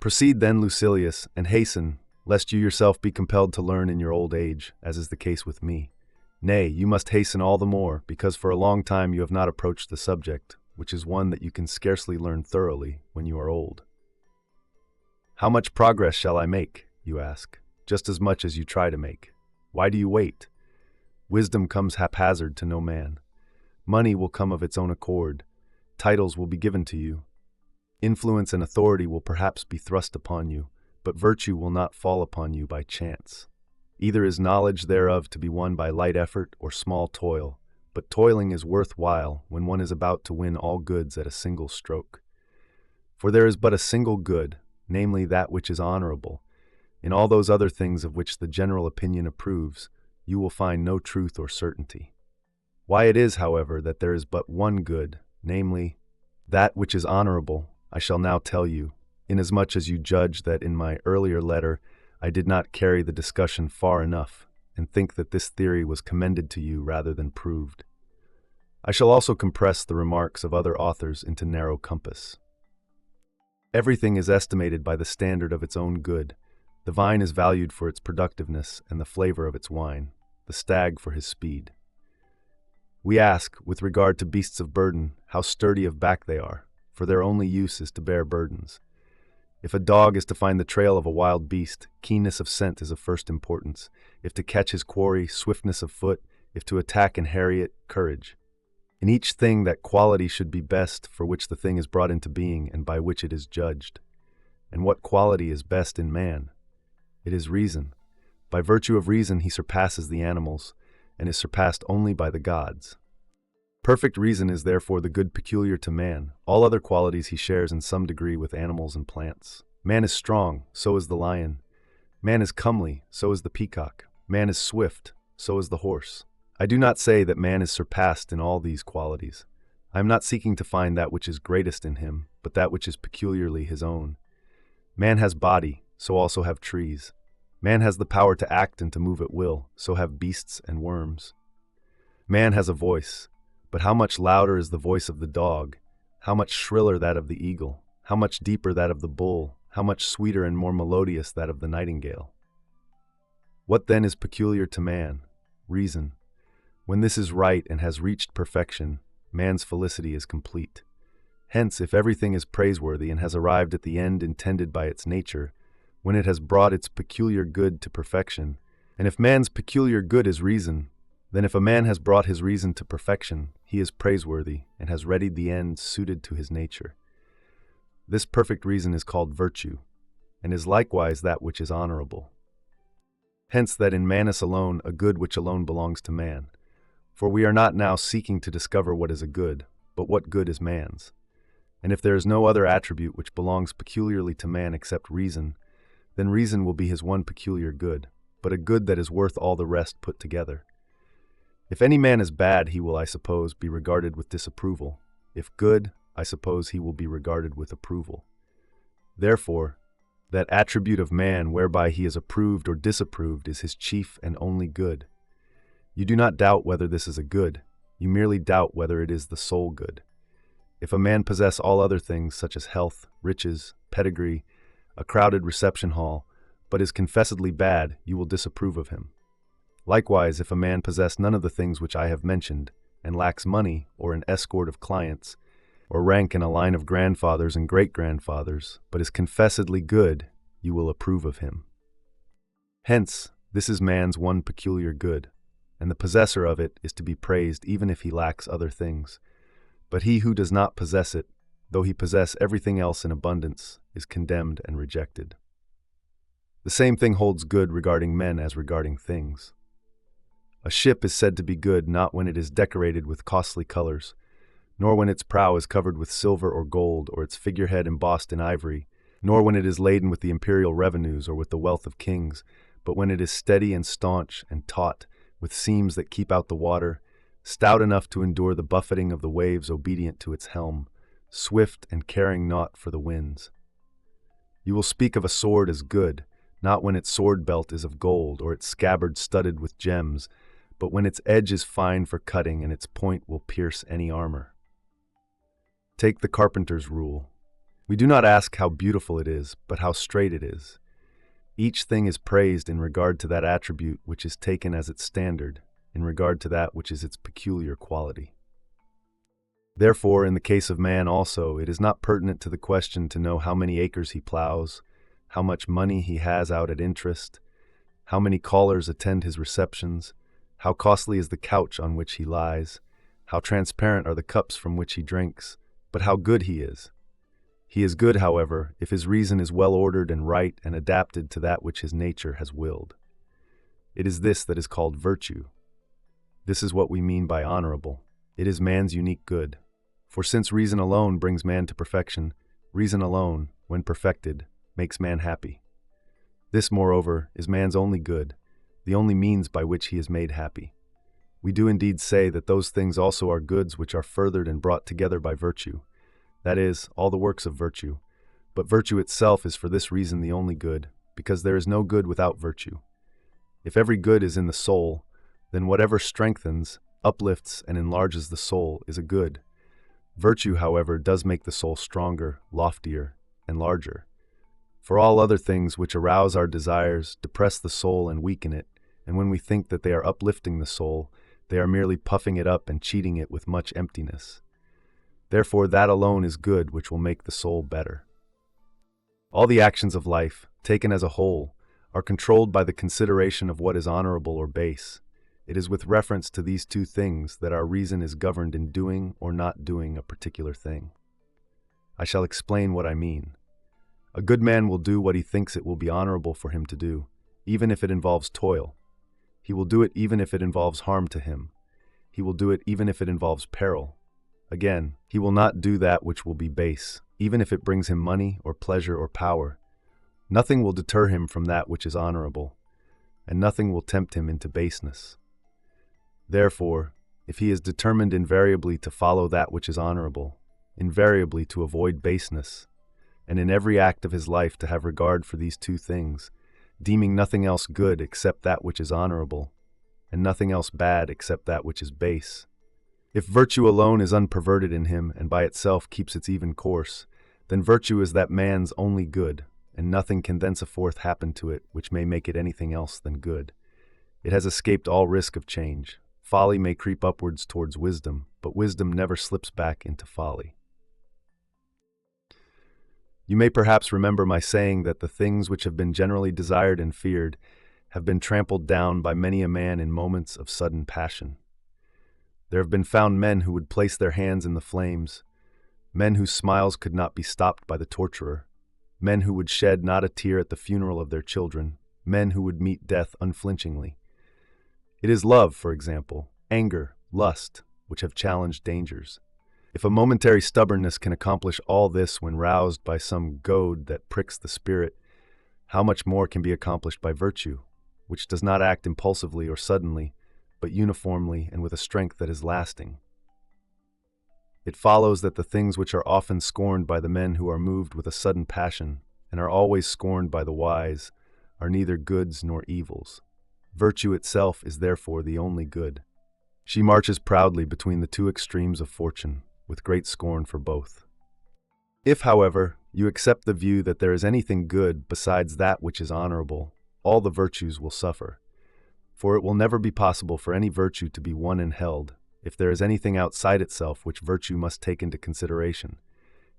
Proceed then, Lucilius, and hasten, lest you yourself be compelled to learn in your old age, as is the case with me. Nay, you must hasten all the more, because for a long time you have not approached the subject, which is one that you can scarcely learn thoroughly when you are old. How much progress shall I make, you ask, just as much as you try to make. Why do you wait? Wisdom comes haphazard to no man. Money will come of its own accord. Titles will be given to you. Influence and authority will perhaps be thrust upon you, but virtue will not fall upon you by chance. Either is knowledge thereof to be won by light effort or small toil, but toiling is worth while when one is about to win all goods at a single stroke. For there is but a single good, namely that which is honorable. In all those other things of which the general opinion approves, you will find no truth or certainty. Why it is, however, that there is but one good, namely, that which is honorable, I shall now tell you, inasmuch as you judge that in my earlier letter I did not carry the discussion far enough, and think that this theory was commended to you rather than proved. I shall also compress the remarks of other authors into narrow compass. Everything is estimated by the standard of its own good. The vine is valued for its productiveness and the flavor of its wine, the stag for his speed. We ask, with regard to beasts of burden, how sturdy of back they are, for their only use is to bear burdens. If a dog is to find the trail of a wild beast, keenness of scent is of first importance. If to catch his quarry, swiftness of foot. If to attack and harry it, courage. In each thing that quality should be best for which the thing is brought into being and by which it is judged. And what quality is best in man? It is reason. By virtue of reason he surpasses the animals, and is surpassed only by the gods. Perfect reason is therefore the good peculiar to man. All other qualities he shares in some degree with animals and plants. Man is strong, so is the lion. Man is comely, so is the peacock. Man is swift, so is the horse. I do not say that man is surpassed in all these qualities. I am not seeking to find that which is greatest in him, but that which is peculiarly his own. Man has body, so also have trees. Man has the power to act and to move at will, so have beasts and worms. Man has a voice, but how much louder is the voice of the dog, how much shriller that of the eagle, how much deeper that of the bull, how much sweeter and more melodious that of the nightingale. What then is peculiar to man? Reason. When this is right and has reached perfection, man's felicity is complete. Hence, if everything is praiseworthy and has arrived at the end intended by its nature, when it has brought its peculiar good to perfection, and if man's peculiar good is reason, then if a man has brought his reason to perfection, he is praiseworthy and has readied the end suited to his nature. This perfect reason is called virtue, and is likewise that which is honorable. Hence that in manus alone, a good which alone belongs to man. For we are not now seeking to discover what is a good, but what good is man's. And if there is no other attribute which belongs peculiarly to man except reason, then reason will be his one peculiar good, but a good that is worth all the rest put together. If any man is bad, he will, I suppose, be regarded with disapproval. If good, I suppose he will be regarded with approval. Therefore, that attribute of man whereby he is approved or disapproved is his chief and only good. You do not doubt whether this is a good, you merely doubt whether it is the sole good. If a man possess all other things such as health, riches, pedigree, a crowded reception hall, but is confessedly bad, you will disapprove of him. Likewise, if a man possess none of the things which I have mentioned, and lacks money, or an escort of clients, or rank in a line of grandfathers and great-grandfathers, but is confessedly good, you will approve of him. Hence, this is man's one peculiar good, and the possessor of it is to be praised even if he lacks other things. But he who does not possess it, though he possess everything else in abundance, is condemned and rejected. The same thing holds good regarding men as regarding things. A ship is said to be good not when it is decorated with costly colors, nor when its prow is covered with silver or gold, or its figurehead embossed in ivory, nor when it is laden with the imperial revenues or with the wealth of kings, but when it is steady and staunch and taut, with seams that keep out the water, stout enough to endure the buffeting of the waves obedient to its helm, swift and caring naught for the winds. You will speak of a sword as good, not when its sword belt is of gold, or its scabbard studded with gems, but when its edge is fine for cutting and its point will pierce any armor. Take the carpenter's rule. We do not ask how beautiful it is, but how straight it is. Each thing is praised in regard to that attribute which is taken as its standard, in regard to that which is its peculiar quality. Therefore, in the case of man also, it is not pertinent to the question to know how many acres he plows, how much money he has out at interest, how many callers attend his receptions, how costly is the couch on which he lies, how transparent are the cups from which he drinks, but how good he is. He is good, however, if his reason is well ordered and right and adapted to that which his nature has willed. It is this that is called virtue. This is what we mean by honorable. It is man's unique good. For since reason alone brings man to perfection, reason alone, when perfected, makes man happy. This, moreover, is man's only good, the only means by which he is made happy. We do indeed say that those things also are goods which are furthered and brought together by virtue, that is, all the works of virtue, But virtue itself is for this reason the only good, because there is no good without virtue. If every good is in the soul, then whatever strengthens, uplifts, and enlarges the soul is a good. Virtue, however, does make the soul stronger, loftier, and larger. For all other things which arouse our desires depress the soul and weaken it, and when we think that they are uplifting the soul, they are merely puffing it up and cheating it with much emptiness. Therefore, that alone is good which will make the soul better. All the actions of life, taken as a whole, are controlled by the consideration of what is honorable or base. It is with reference to these two things that our reason is governed in doing or not doing a particular thing. I shall explain what I mean. A good man will do what he thinks it will be honorable for him to do, even if it involves toil. He will do it even if it involves harm to him. He will do it even if it involves peril. Again, he will not do that which will be base, even if it brings him money or pleasure or power. Nothing will deter him from that which is honorable, and nothing will tempt him into baseness. Therefore, if he is determined invariably to follow that which is honorable, invariably to avoid baseness, and in every act of his life to have regard for these two things, deeming nothing else good except that which is honorable, and nothing else bad except that which is base. If virtue alone is unperverted in him and by itself keeps its even course, then virtue is that man's only good, and nothing can thenceforth happen to it which may make it anything else than good. It has escaped all risk of change. Folly may creep upwards towards wisdom, but wisdom never slips back into folly. You may perhaps remember my saying that the things which have been generally desired and feared have been trampled down by many a man in moments of sudden passion. There have been found men who would place their hands in the flames, men whose smiles could not be stopped by the torturer, men who would shed not a tear at the funeral of their children, men who would meet death unflinchingly. It is love, for example, anger, lust, which have challenged dangers. If a momentary stubbornness can accomplish all this when roused by some goad that pricks the spirit, how much more can be accomplished by virtue, which does not act impulsively or suddenly, but uniformly and with a strength that is lasting. It follows that the things which are often scorned by the men who are moved with a sudden passion, and are always scorned by the wise, are neither goods nor evils. Virtue itself is therefore the only good. She marches proudly between the two extremes of fortune, with great scorn for both. If, however, you accept the view that there is anything good besides that which is honorable, all the virtues will suffer. For it will never be possible for any virtue to be won and held, if there is anything outside itself which virtue must take into consideration.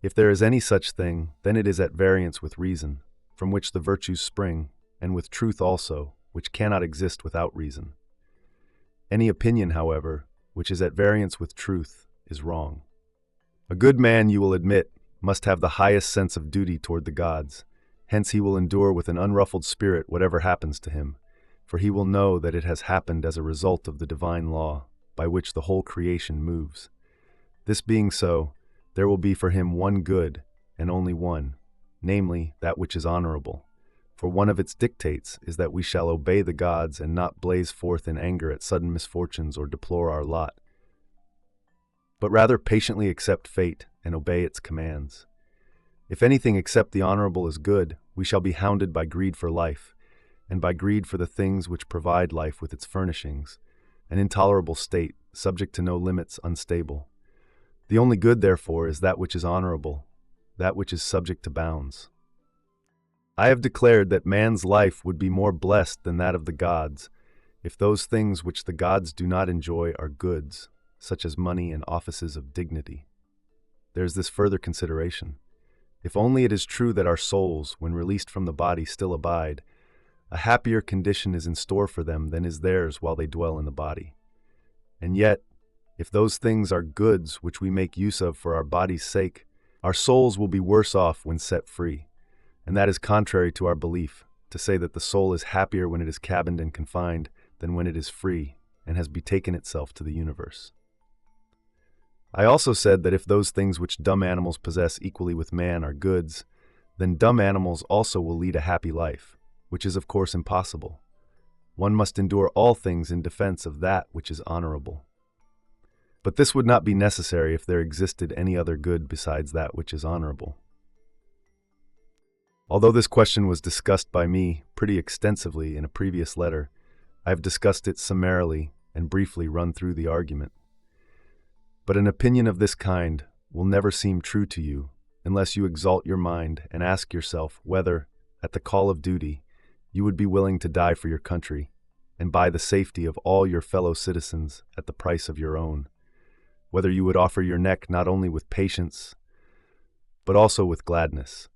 If there is any such thing, then it is at variance with reason, from which the virtues spring, and with truth also, which cannot exist without reason. Any opinion, however, which is at variance with truth, is wrong. A good man, you will admit, must have the highest sense of duty toward the gods. Hence he will endure with an unruffled spirit whatever happens to him, for he will know that it has happened as a result of the divine law, by which the whole creation moves. This being so, there will be for him one good, and only one, namely, that which is honorable. For one of its dictates is that we shall obey the gods and not blaze forth in anger at sudden misfortunes or deplore our lot, but rather patiently accept fate and obey its commands. If anything except the honorable is good, we shall be hounded by greed for life, and by greed for the things which provide life with its furnishings, an intolerable state, subject to no limits, unstable. The only good, therefore, is that which is honorable, that which is subject to bounds. I have declared that man's life would be more blessed than that of the gods, if those things which the gods do not enjoy are goods, such as money and offices of dignity. There is this further consideration. If only it is true that our souls, when released from the body, still abide, a happier condition is in store for them than is theirs while they dwell in the body. And yet, if those things are goods which we make use of for our body's sake, our souls will be worse off when set free. And that is contrary to our belief, to say that the soul is happier when it is cabined and confined than when it is free and has betaken itself to the universe. I also said that if those things which dumb animals possess equally with man are goods, then dumb animals also will lead a happy life, which is of course impossible. One must endure all things in defense of that which is honorable. But this would not be necessary if there existed any other good besides that which is honorable. Although this question was discussed by me pretty extensively in a previous letter, I have discussed it summarily and briefly run through the argument. But an opinion of this kind will never seem true to you unless you exalt your mind and ask yourself whether, at the call of duty, you would be willing to die for your country and buy the safety of all your fellow citizens at the price of your own, whether you would offer your neck not only with patience, but also with gladness.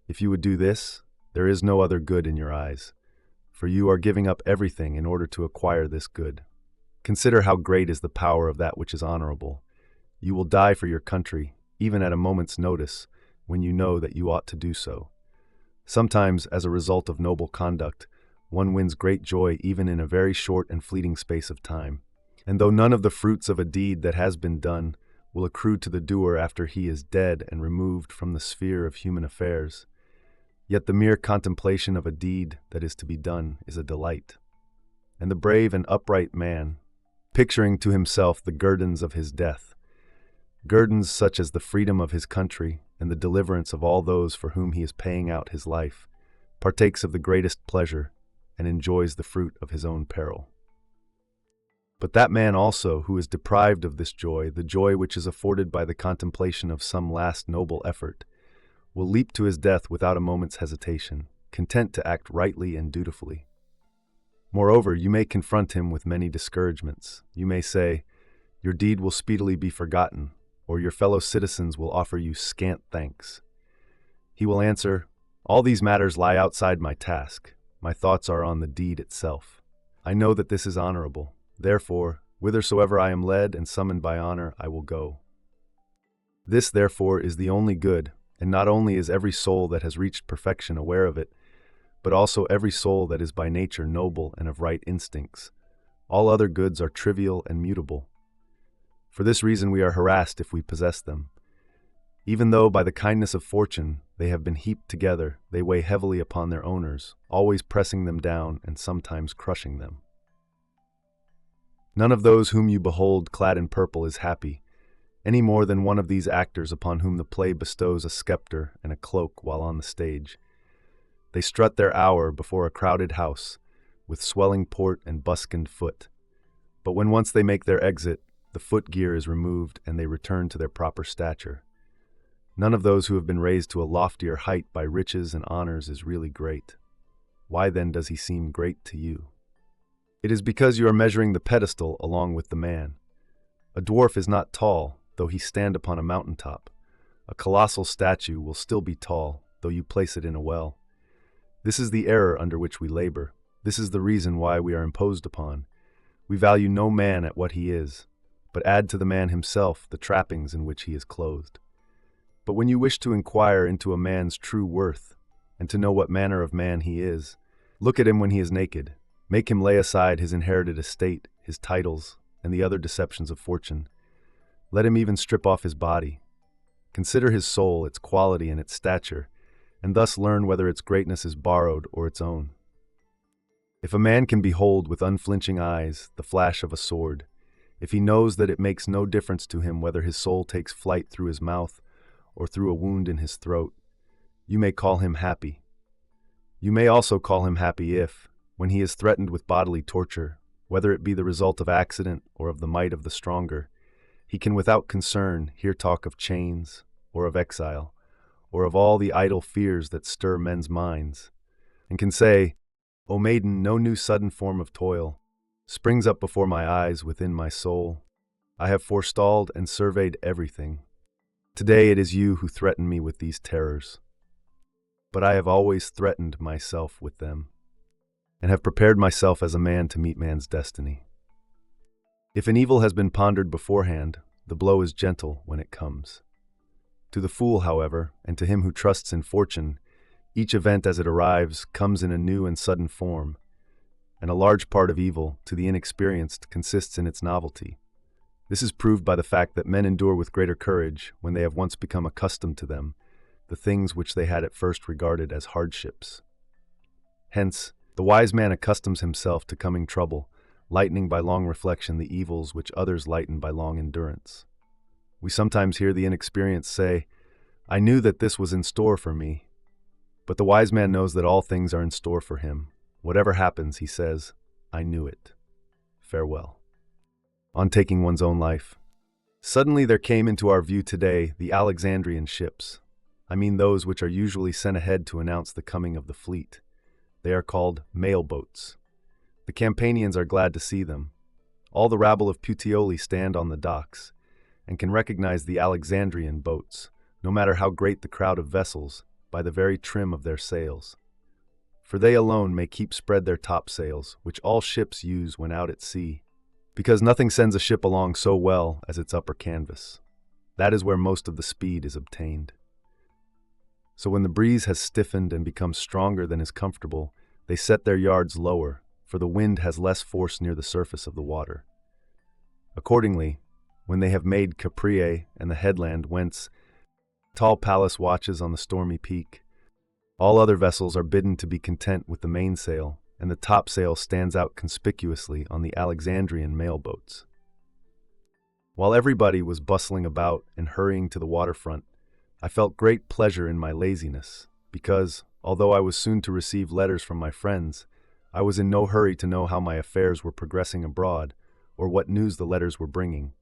If you would do this, there is no other good in your eyes, for you are giving up everything in order to acquire this good. Consider how great is the power of that which is honorable. You will die for your country, even at a moment's notice, when you know that you ought to do so. Sometimes, as a result of noble conduct, one wins great joy even in a very short and fleeting space of time. And though none of the fruits of a deed that has been done will accrue to the doer after he is dead and removed from the sphere of human affairs, yet the mere contemplation of a deed that is to be done is a delight. And the brave and upright man, picturing to himself the guerdons of his death, guerdons such as the freedom of his country and the deliverance of all those for whom he is paying out his life, partakes of the greatest pleasure and enjoys the fruit of his own peril. But that man also who is deprived of this joy, the joy which is afforded by the contemplation of some last noble effort, will leap to his death without a moment's hesitation, content to act rightly and dutifully. Moreover, you may confront him with many discouragements. You may say, your deed will speedily be forgotten, or your fellow citizens will offer you scant thanks. He will answer, all these matters lie outside my task. My thoughts are on the deed itself. I know that this is honorable. Therefore, whithersoever I am led and summoned by honor, I will go. This, therefore, is the only good, and not only is every soul that has reached perfection aware of it, but also every soul that is by nature noble and of right instincts. All other goods are trivial and mutable. For this reason we are harassed if we possess them. Even though by the kindness of fortune they have been heaped together, they weigh heavily upon their owners, always pressing them down and sometimes crushing them. None of those whom you behold clad in purple is happy, any more than one of these actors upon whom the play bestows a scepter and a cloak while on the stage. They strut their hour before a crowded house, with swelling port and buskined foot. But when once they make their exit, the foot-gear is removed and they return to their proper stature. None of those who have been raised to a loftier height by riches and honors is really great. Why then does he seem great to you? It is because you are measuring the pedestal along with the man. A dwarf is not tall, though he stand upon a mountaintop. A colossal statue will still be tall, though you place it in a well. This is the error under which we labor. This is the reason why we are imposed upon. We value no man at what he is, but add to the man himself the trappings in which he is clothed. But when you wish to inquire into a man's true worth, and to know what manner of man he is, look at him when he is naked. Make him lay aside his inherited estate, his titles, and the other deceptions of fortune. Let him even strip off his body. Consider his soul, its quality, and its stature, and thus learn whether its greatness is borrowed or its own. If a man can behold with unflinching eyes the flash of a sword, if he knows that it makes no difference to him whether his soul takes flight through his mouth or through a wound in his throat, you may call him happy. You may also call him happy if, when he is threatened with bodily torture, whether it be the result of accident or of the might of the stronger, he can without concern hear talk of chains or of exile, or of all the idle fears that stir men's minds, and can say, O maiden, no new sudden form of toil springs up before my eyes within my soul. I have forestalled and surveyed everything. Today it is you who threaten me with these terrors. But I have always threatened myself with them, and have prepared myself as a man to meet man's destiny. If an evil has been pondered beforehand, the blow is gentle when it comes. To the fool, however, and to him who trusts in fortune, each event as it arrives comes in a new and sudden form, and a large part of evil, to the inexperienced, consists in its novelty. This is proved by the fact that men endure with greater courage, when they have once become accustomed to them, the things which they had at first regarded as hardships. Hence, the wise man accustoms himself to coming trouble, lightening by long reflection the evils which others lighten by long endurance. We sometimes hear the inexperienced say, I knew that this was in store for me. But the wise man knows that all things are in store for him. Whatever happens, he says, I knew it. Farewell. On taking one's own life. Suddenly there came into our view today the Alexandrian ships. I mean those which are usually sent ahead to announce the coming of the fleet. They are called mail boats. The Campanians are glad to see them. All the rabble of Puteoli stand on the docks, and can recognize the Alexandrian boats, no matter how great the crowd of vessels, by the very trim of their sails. For they alone may keep spread their topsails, which all ships use when out at sea, because nothing sends a ship along so well as its upper canvas. That is where most of the speed is obtained. So when the breeze has stiffened and become stronger than is comfortable, they set their yards lower, for the wind has less force near the surface of the water. Accordingly, when they have made Capreae and the headland whence tall Pallas watches on the stormy peak, all other vessels are bidden to be content with the mainsail, and the topsail stands out conspicuously on the Alexandrian mail boats. While everybody was bustling about and hurrying to the waterfront, I felt great pleasure in my laziness, because, although I was soon to receive letters from my friends, I was in no hurry to know how my affairs were progressing abroad, or what news the letters were bringing.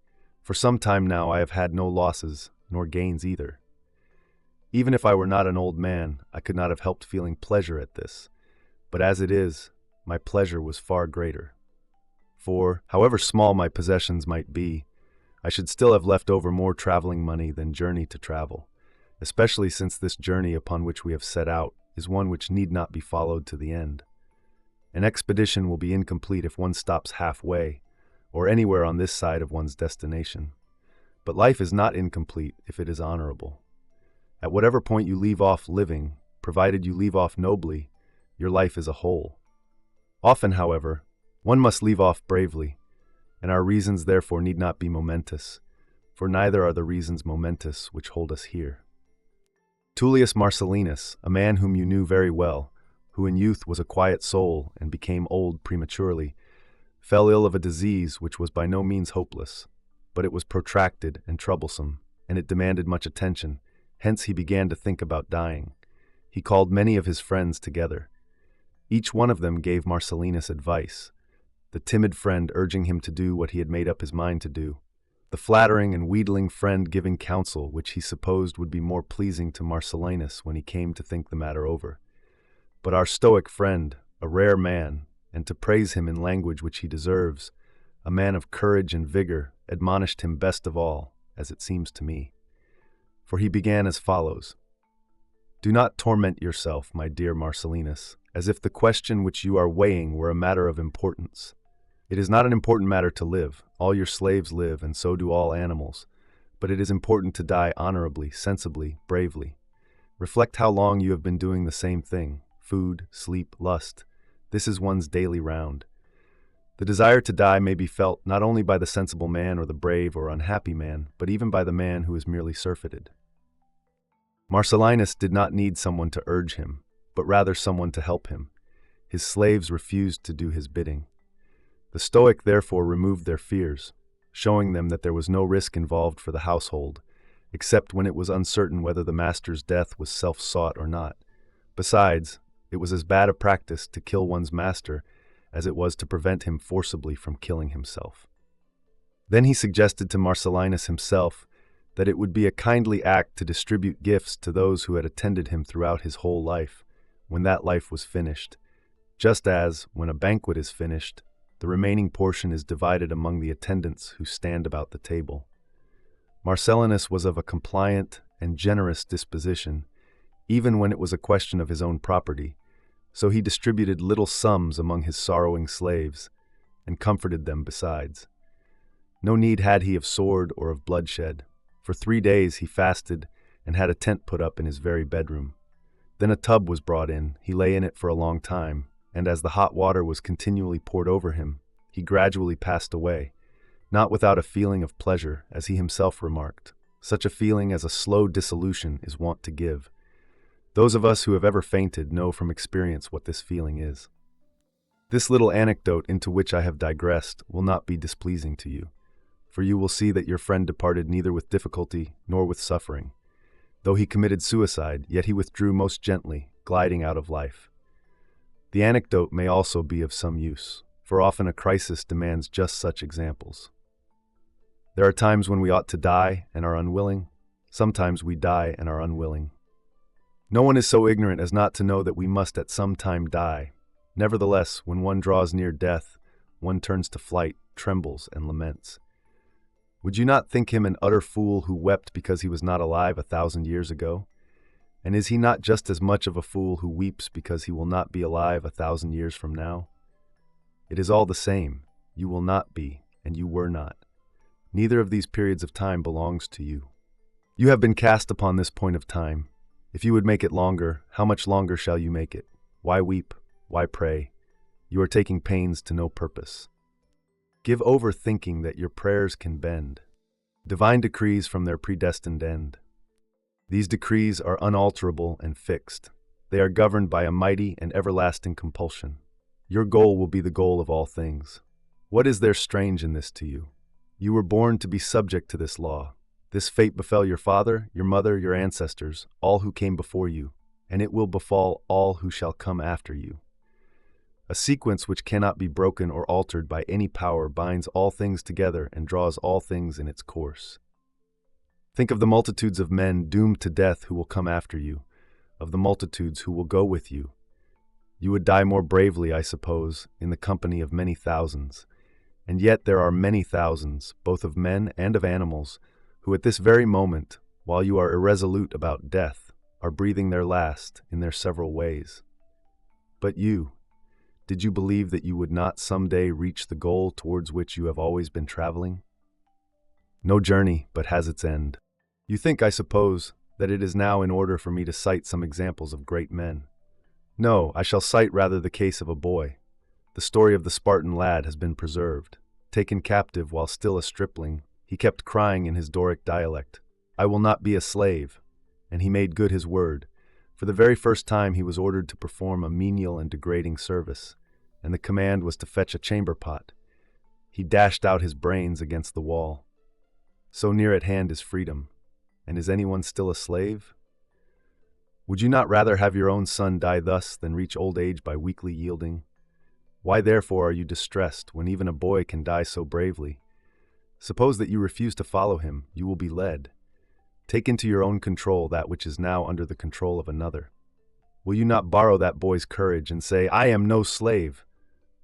For some time now I have had no losses, nor gains either. Even if I were not an old man, I could not have helped feeling pleasure at this, but as it is, my pleasure was far greater. For, however small my possessions might be, I should still have left over more traveling money than journey to travel, especially since this journey upon which we have set out is one which need not be followed to the end. An expedition will be incomplete if one stops halfway, or anywhere on this side of one's destination. But life is not incomplete if it is honorable. At whatever point you leave off living, provided you leave off nobly, your life is a whole. Often, however, one must leave off bravely, and our reasons therefore need not be momentous, for neither are the reasons momentous which hold us here. Tullius Marcellinus, a man whom you knew very well, who in youth was a quiet soul and became old prematurely, fell ill of a disease which was by no means hopeless, but it was protracted and troublesome, and it demanded much attention. Hence he began to think about dying. He called many of his friends together. Each one of them gave Marcellinus advice, the timid friend urging him to do what he had made up his mind to do, the flattering and wheedling friend giving counsel which he supposed would be more pleasing to Marcellinus when he came to think the matter over. But our Stoic friend, a rare man, and to praise him in language which he deserves, a man of courage and vigor, admonished him best of all, as it seems to me. For he began as follows: Do not torment yourself, my dear Marcellinus, as if the question which you are weighing were a matter of importance. It is not an important matter to live. All your slaves live, and so do all animals. But it is important to die honorably, sensibly, bravely. Reflect how long you have been doing the same thing: food, sleep, lust. This is one's daily round. The desire to die may be felt not only by the sensible man or the brave or unhappy man, but even by the man who is merely surfeited. Marcellinus did not need someone to urge him, but rather someone to help him. His slaves refused to do his bidding. The Stoic therefore removed their fears, showing them that there was no risk involved for the household, except when it was uncertain whether the master's death was self-sought or not. Besides, it was as bad a practice to kill one's master as it was to prevent him forcibly from killing himself. Then he suggested to Marcellinus himself that it would be a kindly act to distribute gifts to those who had attended him throughout his whole life, when that life was finished, just as, when a banquet is finished, the remaining portion is divided among the attendants who stand about the table. Marcellinus was of a compliant and generous disposition, even when it was a question of his own property, so he distributed little sums among his sorrowing slaves, and comforted them besides. No need had he of sword or of bloodshed. For 3 days he fasted and had a tent put up in his very bedroom. Then a tub was brought in. He lay in it for a long time, and as the hot water was continually poured over him, he gradually passed away, not without a feeling of pleasure, as he himself remarked, such a feeling as a slow dissolution is wont to give. Those of us who have ever fainted know from experience what this feeling is. This little anecdote into which I have digressed will not be displeasing to you, for you will see that your friend departed neither with difficulty nor with suffering. Though he committed suicide, yet he withdrew most gently, gliding out of life. The anecdote may also be of some use, for often a crisis demands just such examples. There are times when we ought to die and are unwilling. Sometimes we die and are unwilling. No one is so ignorant as not to know that we must at some time die. Nevertheless, when one draws near death, one turns to flight, trembles, and laments. Would you not think him an utter fool who wept because he was not alive 1,000 years ago? And is he not just as much of a fool who weeps because he will not be alive 1,000 years from now? It is all the same. You will not be, and you were not. Neither of these periods of time belongs to you. You have been cast upon this point of time. If you would make it longer, how much longer shall you make it? Why weep? Why pray? You are taking pains to no purpose. Give over thinking that your prayers can bend divine decrees from their predestined end. These decrees are unalterable and fixed. They are governed by a mighty and everlasting compulsion. Your goal will be the goal of all things. What is there strange in this to you? You were born to be subject to this law. This fate befell your father, your mother, your ancestors, all who came before you, and it will befall all who shall come after you. A sequence which cannot be broken or altered by any power binds all things together and draws all things in its course. Think of the multitudes of men doomed to death who will come after you, of the multitudes who will go with you. You would die more bravely, I suppose, in the company of many thousands. And yet there are many thousands, both of men and of animals, who at this very moment, while you are irresolute about death, are breathing their last in their several ways. But you, did you believe that you would not someday reach the goal towards which you have always been traveling? No journey but has its end. You think, I suppose, that it is now in order for me to cite some examples of great men. No, I shall cite rather the case of a boy. The story of the Spartan lad has been preserved. Taken captive while still a stripling, he kept crying in his Doric dialect, "I will not be a slave," and he made good his word. For the very first time he was ordered to perform a menial and degrading service, and the command was to fetch a chamber pot. He dashed out his brains against the wall. So near at hand is freedom, and is anyone still a slave? Would you not rather have your own son die thus than reach old age by weakly yielding? Why therefore are you distressed when even a boy can die so bravely? Suppose that you refuse to follow him, you will be led. Take into your own control that which is now under the control of another. Will you not borrow that boy's courage and say, "I am no slave"?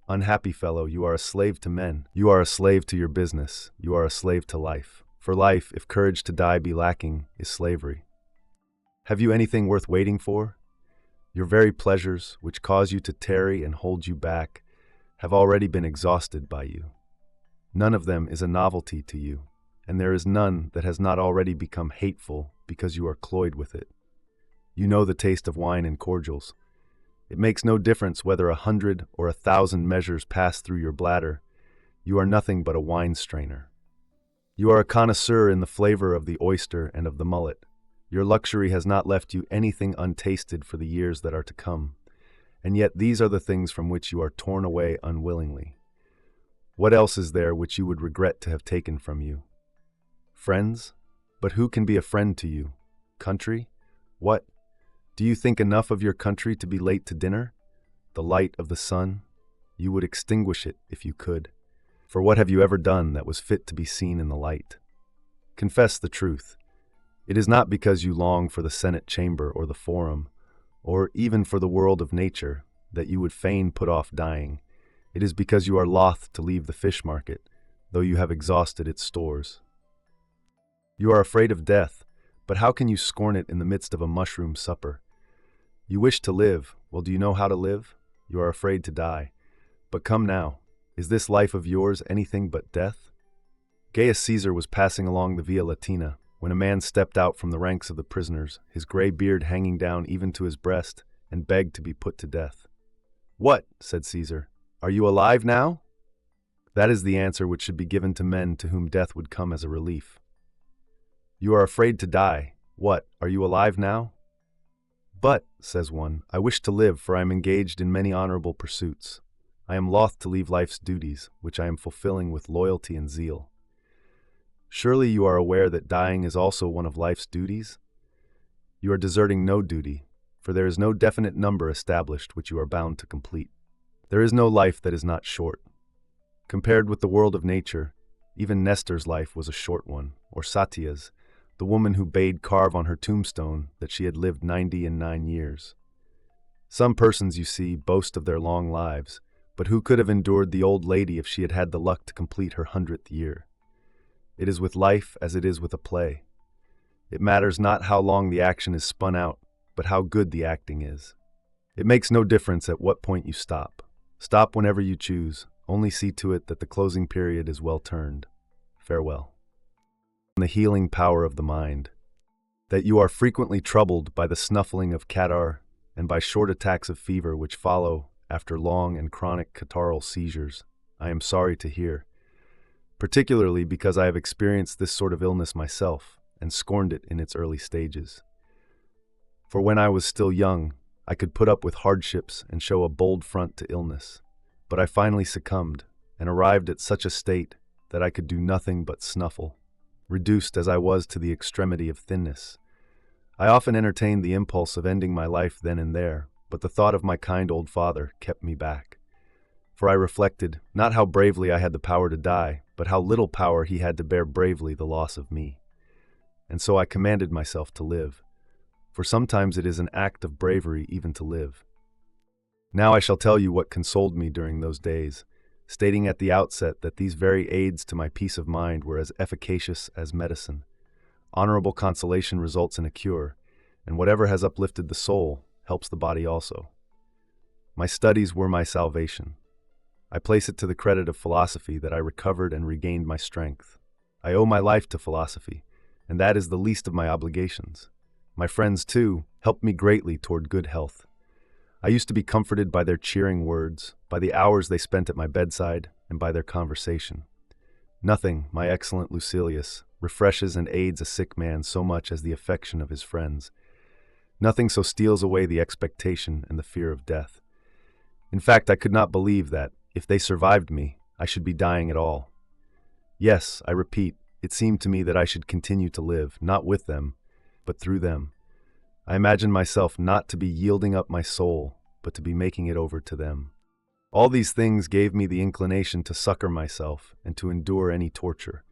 Unhappy fellow, you are a slave to men. You are a slave to your business. You are a slave to life. For life, if courage to die be lacking, is slavery. Have you anything worth waiting for? Your very pleasures, which cause you to tarry and hold you back, have already been exhausted by you. None of them is a novelty to you, and there is none that has not already become hateful because you are cloyed with it. You know the taste of wine and cordials. It makes no difference whether 100 or 1,000 measures pass through your bladder. You are nothing but a wine strainer. You are a connoisseur in the flavor of the oyster and of the mullet. Your luxury has not left you anything untasted for the years that are to come, and yet these are the things from which you are torn away unwillingly. What else is there which you would regret to have taken from you? Friends? But who can be a friend to you? Country? What? Do you think enough of your country to be late to dinner? The light of the sun? You would extinguish it if you could. For what have you ever done that was fit to be seen in the light? Confess the truth. It is not because you long for the Senate chamber or the forum, or even for the world of nature, that you would fain put off dying. It is because you are loth to leave the fish market, though you have exhausted its stores. You are afraid of death, but how can you scorn it in the midst of a mushroom supper? You wish to live. Well, do you know how to live? You are afraid to die. But come now, is this life of yours anything but death? Gaius Caesar was passing along the Via Latina when a man stepped out from the ranks of the prisoners, his gray beard hanging down even to his breast, and begged to be put to death. "What?" said Caesar. "Are you alive now?" That is the answer which should be given to men to whom death would come as a relief. You are afraid to die. What, are you alive now? "But," says one, "I wish to live, for I am engaged in many honorable pursuits. I am loth to leave life's duties, which I am fulfilling with loyalty and zeal." Surely you are aware that dying is also one of life's duties? You are deserting no duty, for there is no definite number established which you are bound to complete. There is no life that is not short. Compared with the world of nature, even Nestor's life was a short one, or Satya's, the woman who bade carve on her tombstone that she had lived 99 years. Some persons, you see, boast of their long lives, but who could have endured the old lady if she had had the luck to complete her 100th year? It is with life as it is with a play. It matters not how long the action is spun out, but how good the acting is. It makes no difference at what point you stop. Stop whenever you choose, only see to it that the closing period is well turned. Farewell. The healing power of the mind. That you are frequently troubled by the snuffling of catarrh and by short attacks of fever which follow after long and chronic catarrhal seizures, I am sorry to hear, particularly because I have experienced this sort of illness myself and scorned it in its early stages. For when I was still young, I could put up with hardships and show a bold front to illness, but I finally succumbed and arrived at such a state that I could do nothing but snuffle, reduced as I was to the extremity of thinness. I often entertained the impulse of ending my life then and there, but the thought of my kind old father kept me back. For I reflected, not how bravely I had the power to die, but how little power he had to bear bravely the loss of me. And so I commanded myself to live, for sometimes it is an act of bravery even to live. Now I shall tell you what consoled me during those days, stating at the outset that these very aids to my peace of mind were as efficacious as medicine. Honorable consolation results in a cure, and whatever has uplifted the soul helps the body also. My studies were my salvation. I place it to the credit of philosophy that I recovered and regained my strength. I owe my life to philosophy, and that is the least of my obligations. My friends, too, helped me greatly toward good health. I used to be comforted by their cheering words, by the hours they spent at my bedside, and by their conversation. Nothing, my excellent Lucilius, refreshes and aids a sick man so much as the affection of his friends. Nothing so steals away the expectation and the fear of death. In fact, I could not believe that, if they survived me, I should be dying at all. Yes, I repeat, it seemed to me that I should continue to live, not with them, but through them. I imagined myself not to be yielding up my soul, but to be making it over to them. All these things gave me the inclination to succor myself and to endure any torture.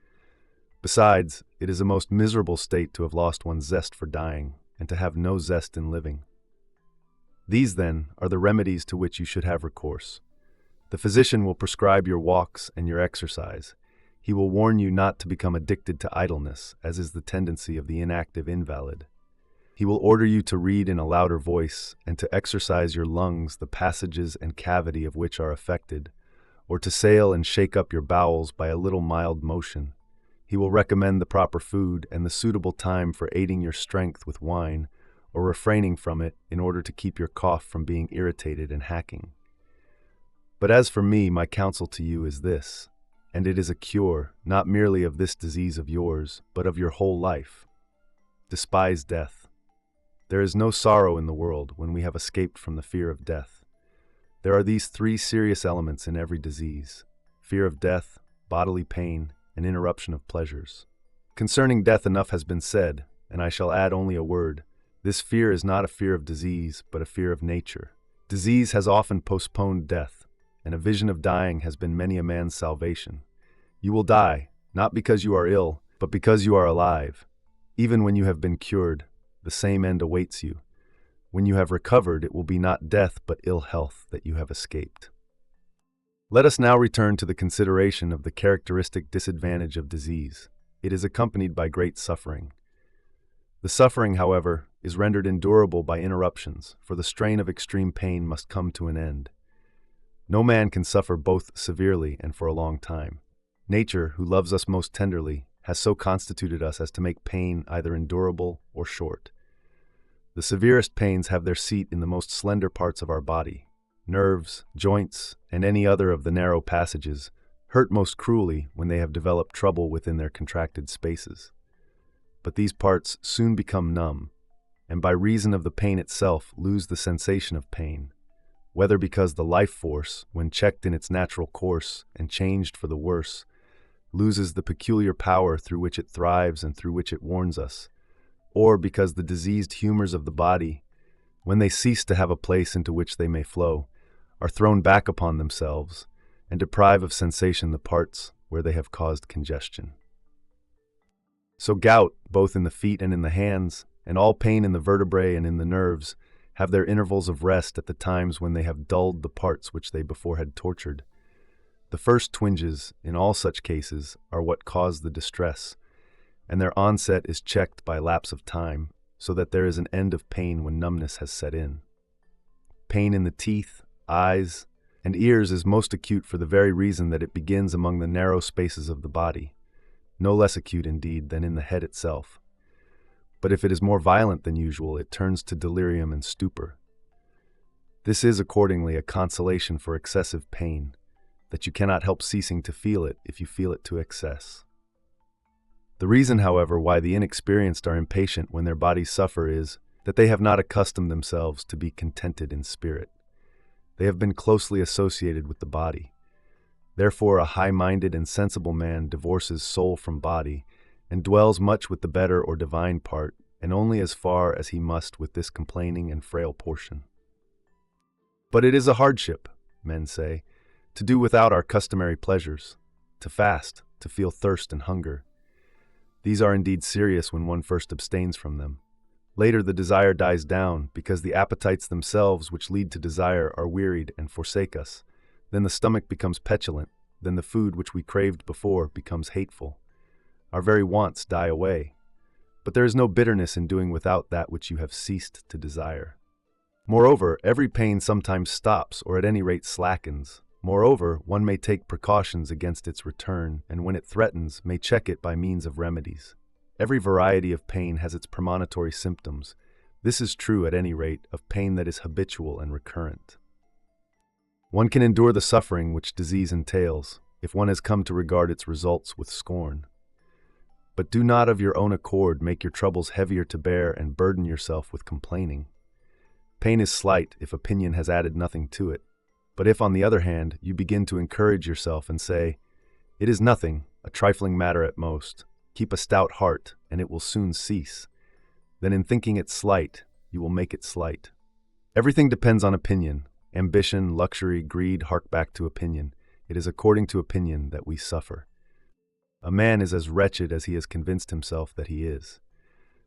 Besides, it is a most miserable state to have lost one's zest for dying, and to have no zest in living. These, then, are the remedies to which you should have recourse. The physician will prescribe your walks and your exercise. He will warn you not to become addicted to idleness, as is the tendency of the inactive invalid. He will order you to read in a louder voice, and to exercise your lungs, the passages and cavity of which are affected, or to sail and shake up your bowels by a little mild motion. He will recommend the proper food and the suitable time for aiding your strength with wine, or refraining from it in order to keep your cough from being irritated and hacking. But as for me, my counsel to you is this, and it is a cure, not merely of this disease of yours, but of your whole life. Despise death. There is no sorrow in the world when we have escaped from the fear of death. There are these three serious elements in every disease: fear of death, bodily pain, and interruption of pleasures. Concerning death enough has been said, and I shall add only a word. This fear is not a fear of disease, but a fear of nature. Disease has often postponed death, and a vision of dying has been many a man's salvation. You will die, not because you are ill, but because you are alive. Even when you have been cured, the same end awaits you. When you have recovered, it will be not death but ill health that you have escaped. Let us now return to the consideration of the characteristic disadvantage of disease. It is accompanied by great suffering. The suffering, however, is rendered endurable by interruptions, for the strain of extreme pain must come to an end. No man can suffer both severely and for a long time. Nature, who loves us most tenderly, has so constituted us as to make pain either endurable or short. The severest pains have their seat in the most slender parts of our body. Nerves, joints, and any other of the narrow passages hurt most cruelly when they have developed trouble within their contracted spaces. But these parts soon become numb, and by reason of the pain itself lose the sensation of pain, whether because the life force, when checked in its natural course and changed for the worse, loses the peculiar power through which it thrives and through which it warns us, or because the diseased humors of the body, when they cease to have a place into which they may flow, are thrown back upon themselves, and deprive of sensation the parts where they have caused congestion. So gout, both in the feet and in the hands, and all pain in the vertebrae and in the nerves, have their intervals of rest at the times when they have dulled the parts which they before had tortured. The first twinges, in all such cases, are what cause the distress, and their onset is checked by lapse of time, so that there is an end of pain when numbness has set in. Pain in the teeth, eyes, and ears is most acute for the very reason that it begins among the narrow spaces of the body, no less acute indeed than in the head itself. But if it is more violent than usual, it turns to delirium and stupor. This is accordingly a consolation for excessive pain, that you cannot help ceasing to feel it if you feel it to excess. The reason, however, why the inexperienced are impatient when their bodies suffer is that they have not accustomed themselves to be contented in spirit. They have been closely associated with the body. Therefore, a high-minded and sensible man divorces soul from body, and dwells much with the better or divine part, and only as far as he must with this complaining and frail portion. But it is a hardship, men say, to do without our customary pleasures, to fast, to feel thirst and hunger. These are indeed serious when one first abstains from them. Later the desire dies down, because the appetites themselves which lead to desire are wearied and forsake us. Then the stomach becomes petulant, then the food which we craved before becomes hateful. Our very wants die away. But there is no bitterness in doing without that which you have ceased to desire. Moreover, every pain sometimes stops, or at any rate slackens. Moreover, one may take precautions against its return, and when it threatens, may check it by means of remedies. Every variety of pain has its premonitory symptoms. This is true, at any rate, of pain that is habitual and recurrent. One can endure the suffering which disease entails, if one has come to regard its results with scorn. But do not of your own accord make your troubles heavier to bear and burden yourself with complaining. Pain is slight if opinion has added nothing to it. But if, on the other hand, you begin to encourage yourself and say, "It is nothing, a trifling matter at most, keep a stout heart, and it will soon cease," then in thinking it slight, you will make it slight. Everything depends on opinion. Ambition, luxury, greed hark back to opinion. It is according to opinion that we suffer. A man is as wretched as he has convinced himself that he is.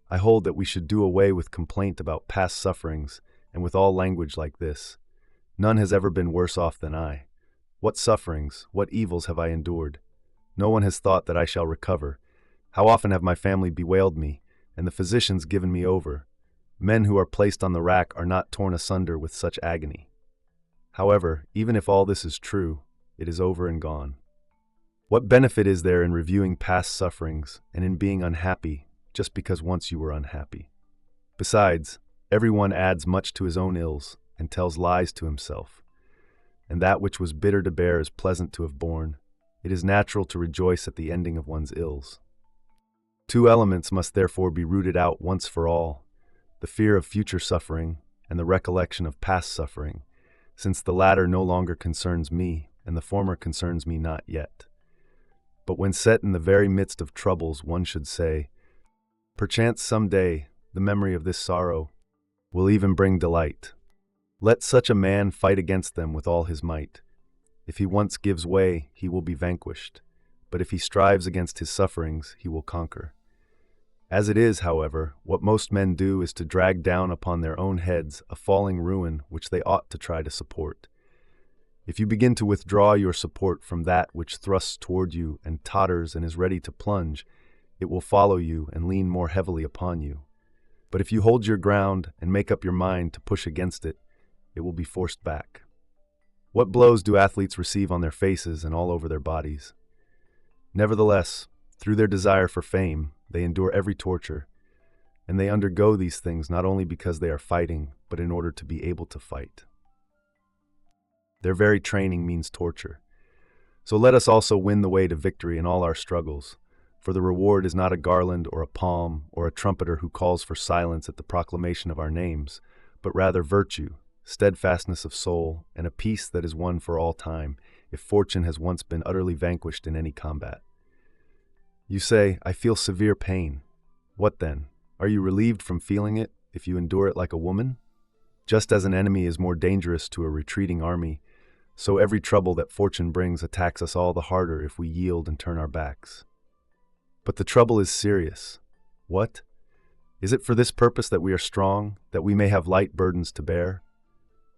I hold that we should do away with complaint about past sufferings, and with all language like this. None has ever been worse off than I. What sufferings, what evils have I endured? No one has thought that I shall recover. How often have my family bewailed me, and the physicians given me over? Men who are placed on the rack are not torn asunder with such agony. However, even if all this is true, it is over and gone. What benefit is there in reviewing past sufferings and in being unhappy just because once you were unhappy? Besides, everyone adds much to his own ills and tells lies to himself. And that which was bitter to bear is pleasant to have borne. It is natural to rejoice at the ending of one's ills. Two elements must therefore be rooted out once for all: the fear of future suffering and the recollection of past suffering, since the latter no longer concerns me and the former concerns me not yet. But when set in the very midst of troubles, one should say, "Perchance some day the memory of this sorrow will even bring delight." Let such a man fight against them with all his might. If he once gives way, he will be vanquished, but if he strives against his sufferings, he will conquer. As it is, however, what most men do is to drag down upon their own heads a falling ruin which they ought to try to support. If you begin to withdraw your support from that which thrusts toward you and totters and is ready to plunge, it will follow you and lean more heavily upon you. But if you hold your ground and make up your mind to push against it, it will be forced back. What blows do athletes receive on their faces and all over their bodies? Nevertheless, through their desire for fame, they endure every torture, and they undergo these things not only because they are fighting, but in order to be able to fight. Their very training means torture. So let us also win the way to victory in all our struggles, for the reward is not a garland or a palm or a trumpeter who calls for silence at the proclamation of our names, but rather virtue, steadfastness of soul, and a peace that is won for all time, if fortune has once been utterly vanquished in any combat. You say, "I feel severe pain." What then? Are you relieved from feeling it if you endure it like a woman? Just as an enemy is more dangerous to a retreating army, so every trouble that fortune brings attacks us all the harder if we yield and turn our backs. But the trouble is serious. What? Is it for this purpose that we are strong, that we may have light burdens to bear?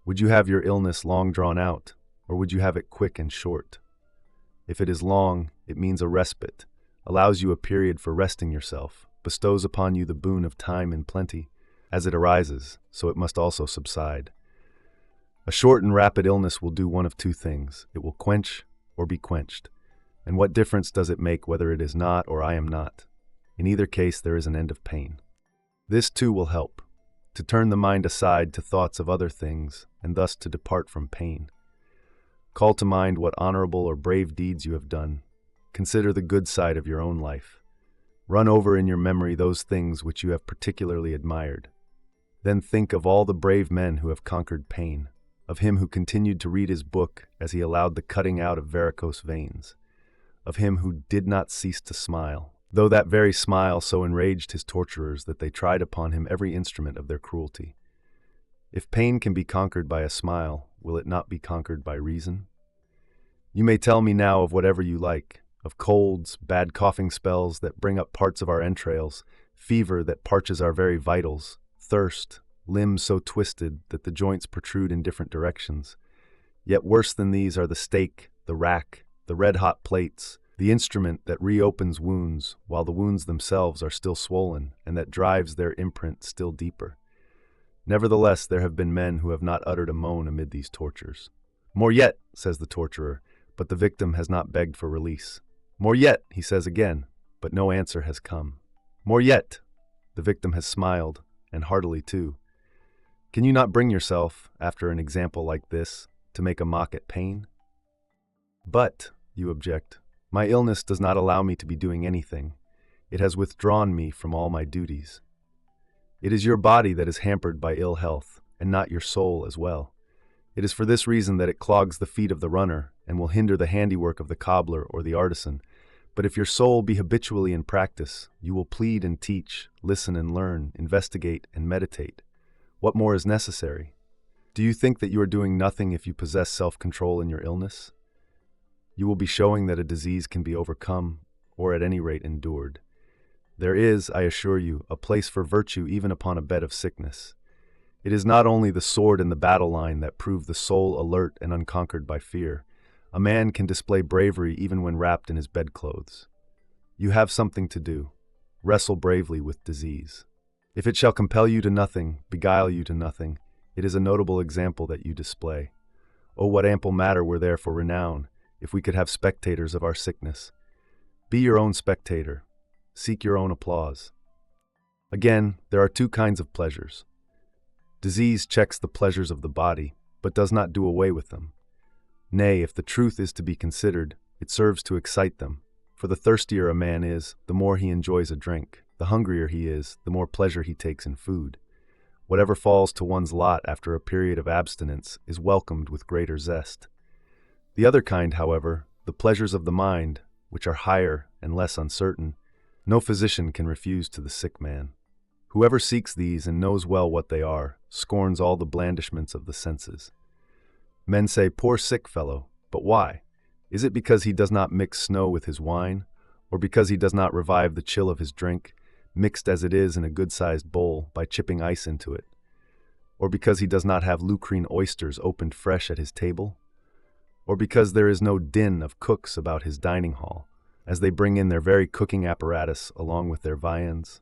Would you have your illness long drawn out, or would you have it quick and short? If it is long, it means a respite, allows you a period for resting yourself, bestows upon you the boon of time in plenty. As it arises, so it must also subside. A short and rapid illness will do one of two things. It will quench or be quenched. And what difference does it make whether it is not or I am not? In either case, there is an end of pain. This too will help, to turn the mind aside to thoughts of other things, and thus to depart from pain. Call to mind what honorable or brave deeds you have done. Consider the good side of your own life. Run over in your memory those things which you have particularly admired. Then think of all the brave men who have conquered pain, of him who continued to read his book as he allowed the cutting out of varicose veins, of him who did not cease to smile, though that very smile so enraged his torturers that they tried upon him every instrument of their cruelty. If pain can be conquered by a smile, will it not be conquered by reason? You may tell me now of whatever you like, of colds, bad coughing spells that bring up parts of our entrails, fever that parches our very vitals, thirst, limbs so twisted that the joints protrude in different directions. Yet worse than these are the stake, the rack, the red-hot plates, the instrument that reopens wounds while the wounds themselves are still swollen and that drives their imprint still deeper. Nevertheless, there have been men who have not uttered a moan amid these tortures. More yet, says the torturer, but the victim has not begged for release. More yet, he says again, but no answer has come. More yet, the victim has smiled, and heartily too. Can you not bring yourself, after an example like this, to make a mock at pain? But, you object, my illness does not allow me to be doing anything. It has withdrawn me from all my duties. It is your body that is hampered by ill health, and not your soul as well. It is for this reason that it clogs the feet of the runner, and will hinder the handiwork of the cobbler or the artisan. But if your soul be habitually in practice, you will plead and teach, listen and learn, investigate and meditate. What more is necessary? Do you think that you are doing nothing if you possess self-control in your illness? You will be showing that a disease can be overcome, or at any rate endured. There is, I assure you, a place for virtue even upon a bed of sickness. It is not only the sword and the battle line that prove the soul alert and unconquered by fear. A man can display bravery even when wrapped in his bedclothes. You have something to do. Wrestle bravely with disease. If it shall compel you to nothing, beguile you to nothing, it is a notable example that you display. Oh, what ample matter were there for renown, if we could have spectators of our sickness. Be your own spectator. Seek your own applause. Again, there are two kinds of pleasures. Disease checks the pleasures of the body, but does not do away with them. Nay, if the truth is to be considered, it serves to excite them. For the thirstier a man is, the more he enjoys a drink. The hungrier he is, the more pleasure he takes in food. Whatever falls to one's lot after a period of abstinence is welcomed with greater zest. The other kind, however, the pleasures of the mind, which are higher and less uncertain, no physician can refuse to the sick man. Whoever seeks these and knows well what they are, scorns all the blandishments of the senses. Men say, poor sick fellow, but why? Is it because he does not mix snow with his wine, or because he does not revive the chill of his drink, mixed as it is in a good-sized bowl, by chipping ice into it? Or because he does not have lucrine oysters opened fresh at his table? Or because there is no din of cooks about his dining hall, as they bring in their very cooking apparatus along with their viands?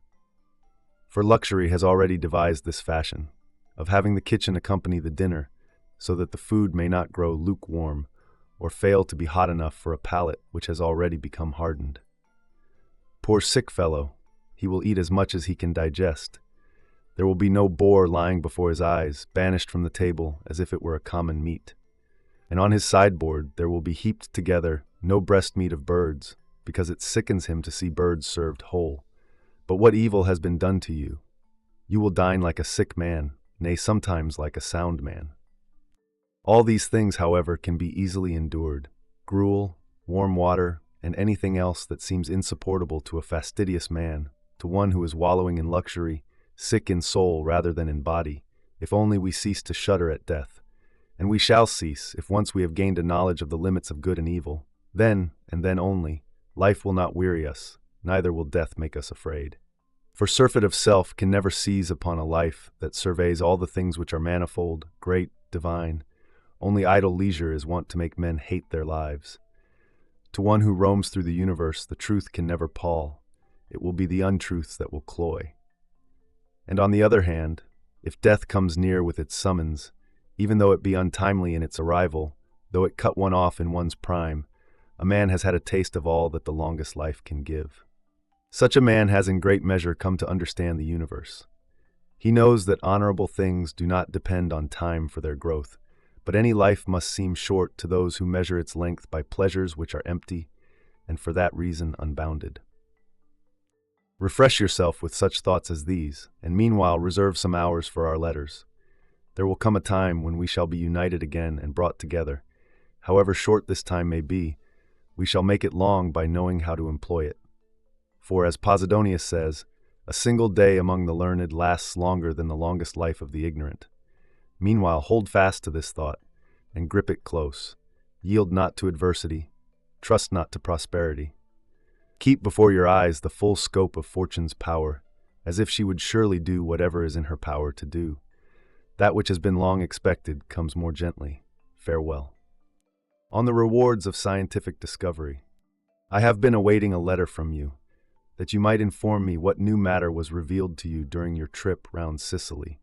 For luxury has already devised this fashion, of having the kitchen accompany the dinner, so that the food may not grow lukewarm, or fail to be hot enough for a palate which has already become hardened. Poor sick fellow, he will eat as much as he can digest. There will be no boar lying before his eyes, banished from the table as if it were a common meat. And on his sideboard there will be heaped together no breast meat of birds, because it sickens him to see birds served whole. But what evil has been done to you? You will dine like a sick man, nay, sometimes like a sound man. All these things, however, can be easily endured. Gruel, warm water, and anything else that seems insupportable to a fastidious man, to one who is wallowing in luxury, sick in soul rather than in body, if only we cease to shudder at death. And we shall cease, if once we have gained a knowledge of the limits of good and evil. Then, and then only, life will not weary us, neither will death make us afraid. For surfeit of self can never seize upon a life that surveys all the things which are manifold, great, divine. Only idle leisure is wont to make men hate their lives. To one who roams through the universe, the truth can never pall. It will be the untruths that will cloy. And on the other hand, if death comes near with its summons, even though it be untimely in its arrival, though it cut one off in one's prime, a man has had a taste of all that the longest life can give. Such a man has in great measure come to understand the universe. He knows that honorable things do not depend on time for their growth, but any life must seem short to those who measure its length by pleasures which are empty, and for that reason unbounded. Refresh yourself with such thoughts as these, and meanwhile reserve some hours for our letters. There will come a time when we shall be united again and brought together. However short this time may be, we shall make it long by knowing how to employ it. For, as Posidonius says, a single day among the learned lasts longer than the longest life of the ignorant. Meanwhile, hold fast to this thought, and grip it close. Yield not to adversity, trust not to prosperity. Keep before your eyes the full scope of fortune's power, as if she would surely do whatever is in her power to do. That which has been long expected comes more gently. Farewell. On the rewards of scientific discovery. I have been awaiting a letter from you, that you might inform me what new matter was revealed to you during your trip round Sicily,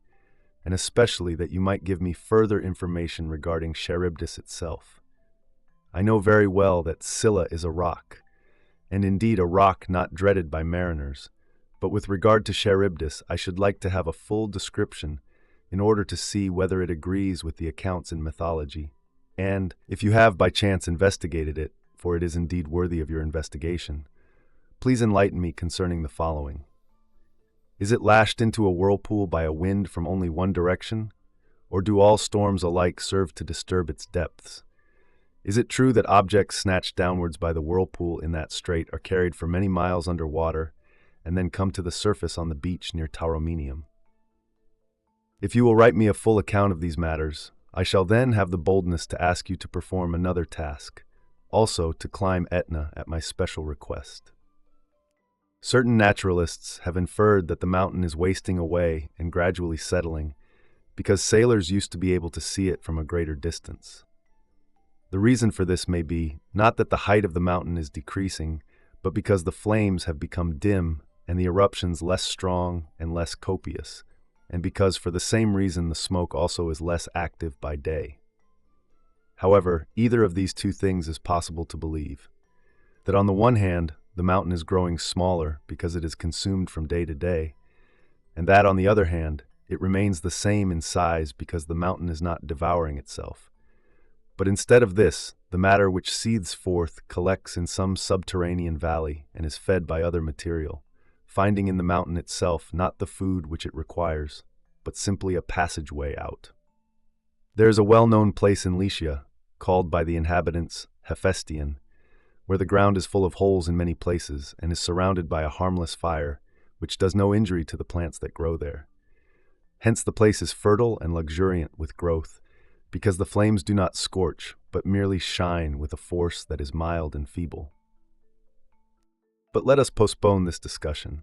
and especially that you might give me further information regarding Charybdis itself. I know very well that Scylla is a rock, and indeed a rock not dreaded by mariners, but with regard to Charybdis I should like to have a full description in order to see whether it agrees with the accounts in mythology, and, if you have by chance investigated it, for it is indeed worthy of your investigation, please enlighten me concerning the following. Is it lashed into a whirlpool by a wind from only one direction, or do all storms alike serve to disturb its depths? Is it true that objects snatched downwards by the whirlpool in that strait are carried for many miles under water, and then come to the surface on the beach near Tauromenium? If you will write me a full account of these matters, I shall then have the boldness to ask you to perform another task, also to climb Etna at my special request. Certain naturalists have inferred that the mountain is wasting away and gradually settling, because sailors used to be able to see it from a greater distance. The reason for this may be, not that the height of the mountain is decreasing, but because the flames have become dim and the eruptions less strong and less copious, and because for the same reason the smoke also is less active by day. However, either of these two things is possible to believe. That on the one hand, the mountain is growing smaller because it is consumed from day to day, and that on the other hand, it remains the same in size because the mountain is not devouring itself. But instead of this, the matter which seethes forth collects in some subterranean valley and is fed by other material, finding in the mountain itself not the food which it requires, but simply a passageway out. There is a well-known place in Lycia, called by the inhabitants Hephaestion, where the ground is full of holes in many places and is surrounded by a harmless fire, which does no injury to the plants that grow there. Hence the place is fertile and luxuriant with growth, because the flames do not scorch, but merely shine with a force that is mild and feeble. But let us postpone this discussion,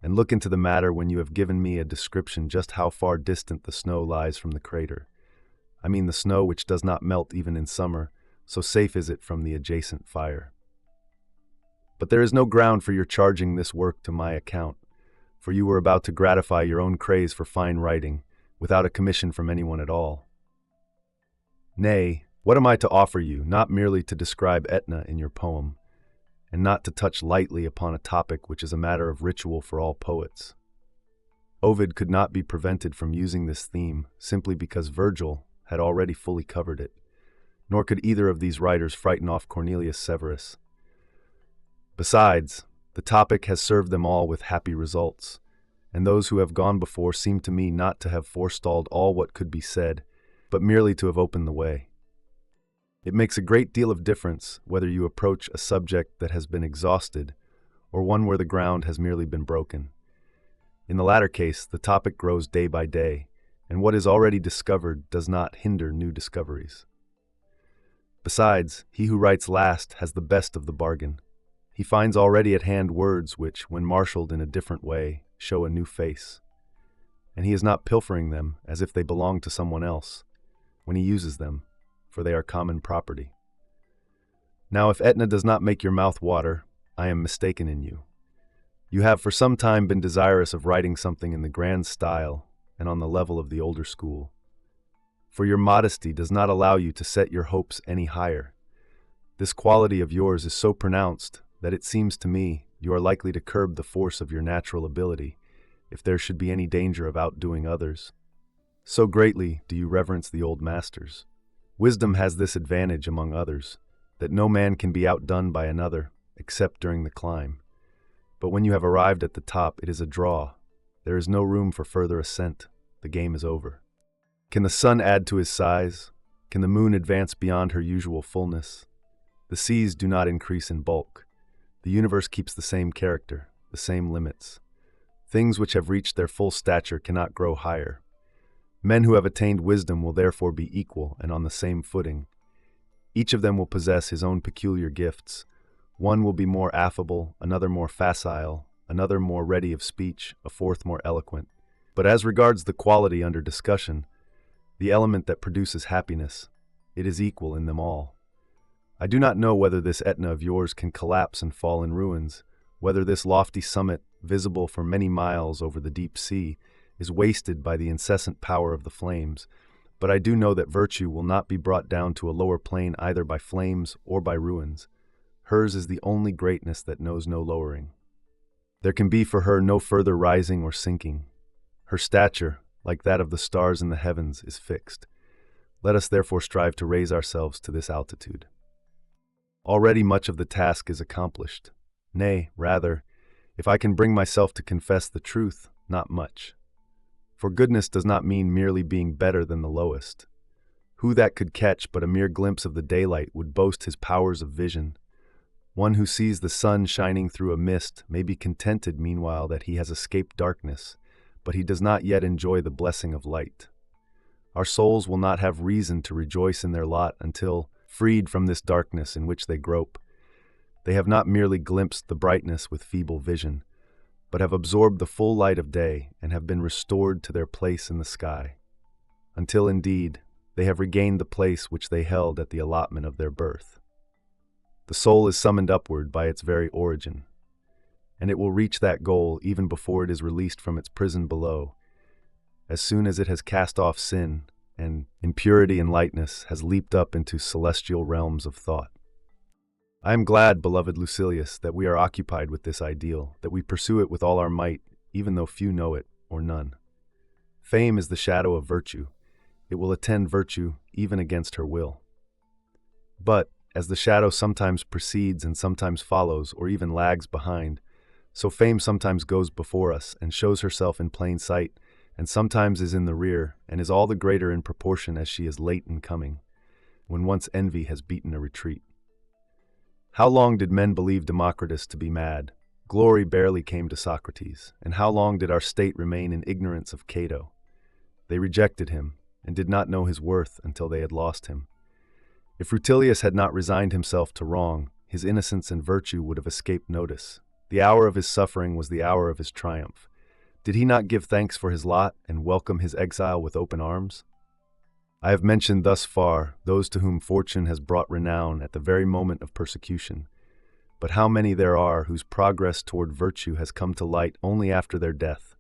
and look into the matter when you have given me a description just how far distant the snow lies from the crater. I mean the snow which does not melt even in summer, so safe is it from the adjacent fire. But there is no ground for your charging this work to my account, for you were about to gratify your own craze for fine writing, without a commission from anyone at all. Nay, what am I to offer you, not merely to describe Etna in your poem, and not to touch lightly upon a topic which is a matter of ritual for all poets? Ovid could not be prevented from using this theme simply because Virgil had already fully covered it, nor could either of these writers frighten off Cornelius Severus. Besides, the topic has served them all with happy results, and those who have gone before seem to me not to have forestalled all what could be said, but merely to have opened the way. It makes a great deal of difference whether you approach a subject that has been exhausted or one where the ground has merely been broken. In the latter case, the topic grows day by day, and what is already discovered does not hinder new discoveries. Besides, he who writes last has the best of the bargain. He finds already at hand words which, when marshaled in a different way, show a new face. And he is not pilfering them as if they belonged to someone else, when he uses them, for they are common property. Now, if Etna does not make your mouth water, I am mistaken in you. You have for some time been desirous of writing something in the grand style and on the level of the older school. For your modesty does not allow you to set your hopes any higher. This quality of yours is so pronounced that it seems to me you are likely to curb the force of your natural ability, if there should be any danger of outdoing others. So greatly do you reverence the old masters. Wisdom has this advantage among others, that no man can be outdone by another, except during the climb. But when you have arrived at the top, it is a draw. There is no room for further ascent. The game is over. Can the sun add to his size? Can the moon advance beyond her usual fullness? The seas do not increase in bulk. The universe keeps the same character, the same limits. Things which have reached their full stature cannot grow higher. Men who have attained wisdom will therefore be equal and on the same footing. Each of them will possess his own peculiar gifts. One will be more affable, another more facile, another more ready of speech, a fourth more eloquent. But as regards the quality under discussion, the element that produces happiness, it is equal in them all. I do not know whether this Etna of yours can collapse and fall in ruins, whether this lofty summit, visible for many miles over the deep sea, is wasted by the incessant power of the flames, but I do know that virtue will not be brought down to a lower plane either by flames or by ruins. Hers is the only greatness that knows no lowering. There can be for her no further rising or sinking. Her stature, like that of the stars in the heavens, is fixed. Let us therefore strive to raise ourselves to this altitude. Already much of the task is accomplished. Nay, rather, if I can bring myself to confess the truth, not much. For goodness does not mean merely being better than the lowest. Who that could catch but a mere glimpse of the daylight would boast his powers of vision? One who sees the sun shining through a mist may be contented meanwhile that he has escaped darkness, but he does not yet enjoy the blessing of light. Our souls will not have reason to rejoice in their lot until, freed from this darkness in which they grope, they have not merely glimpsed the brightness with feeble vision, but have absorbed the full light of day and have been restored to their place in the sky, until indeed they have regained the place which they held at the allotment of their birth. The soul is summoned upward by its very origin, and it will reach that goal even before it is released from its prison below, as soon as it has cast off sin and, in purity and lightness, has leaped up into celestial realms of thought. I am glad, beloved Lucilius, that we are occupied with this ideal, that we pursue it with all our might, even though few know it, or none. Fame is the shadow of virtue. It will attend virtue even against her will. But, as the shadow sometimes precedes and sometimes follows, or even lags behind, so fame sometimes goes before us and shows herself in plain sight, and sometimes is in the rear, and is all the greater in proportion as she is late in coming, when once envy has beaten a retreat. How long did men believe Democritus to be mad? Glory barely came to Socrates. And how long did our state remain in ignorance of Cato? They rejected him, and did not know his worth until they had lost him. If Rutilius had not resigned himself to wrong, his innocence and virtue would have escaped notice. The hour of his suffering was the hour of his triumph. Did he not give thanks for his lot and welcome his exile with open arms? I have mentioned thus far those to whom fortune has brought renown at the very moment of persecution. But how many there are whose progress toward virtue has come to light only after their death?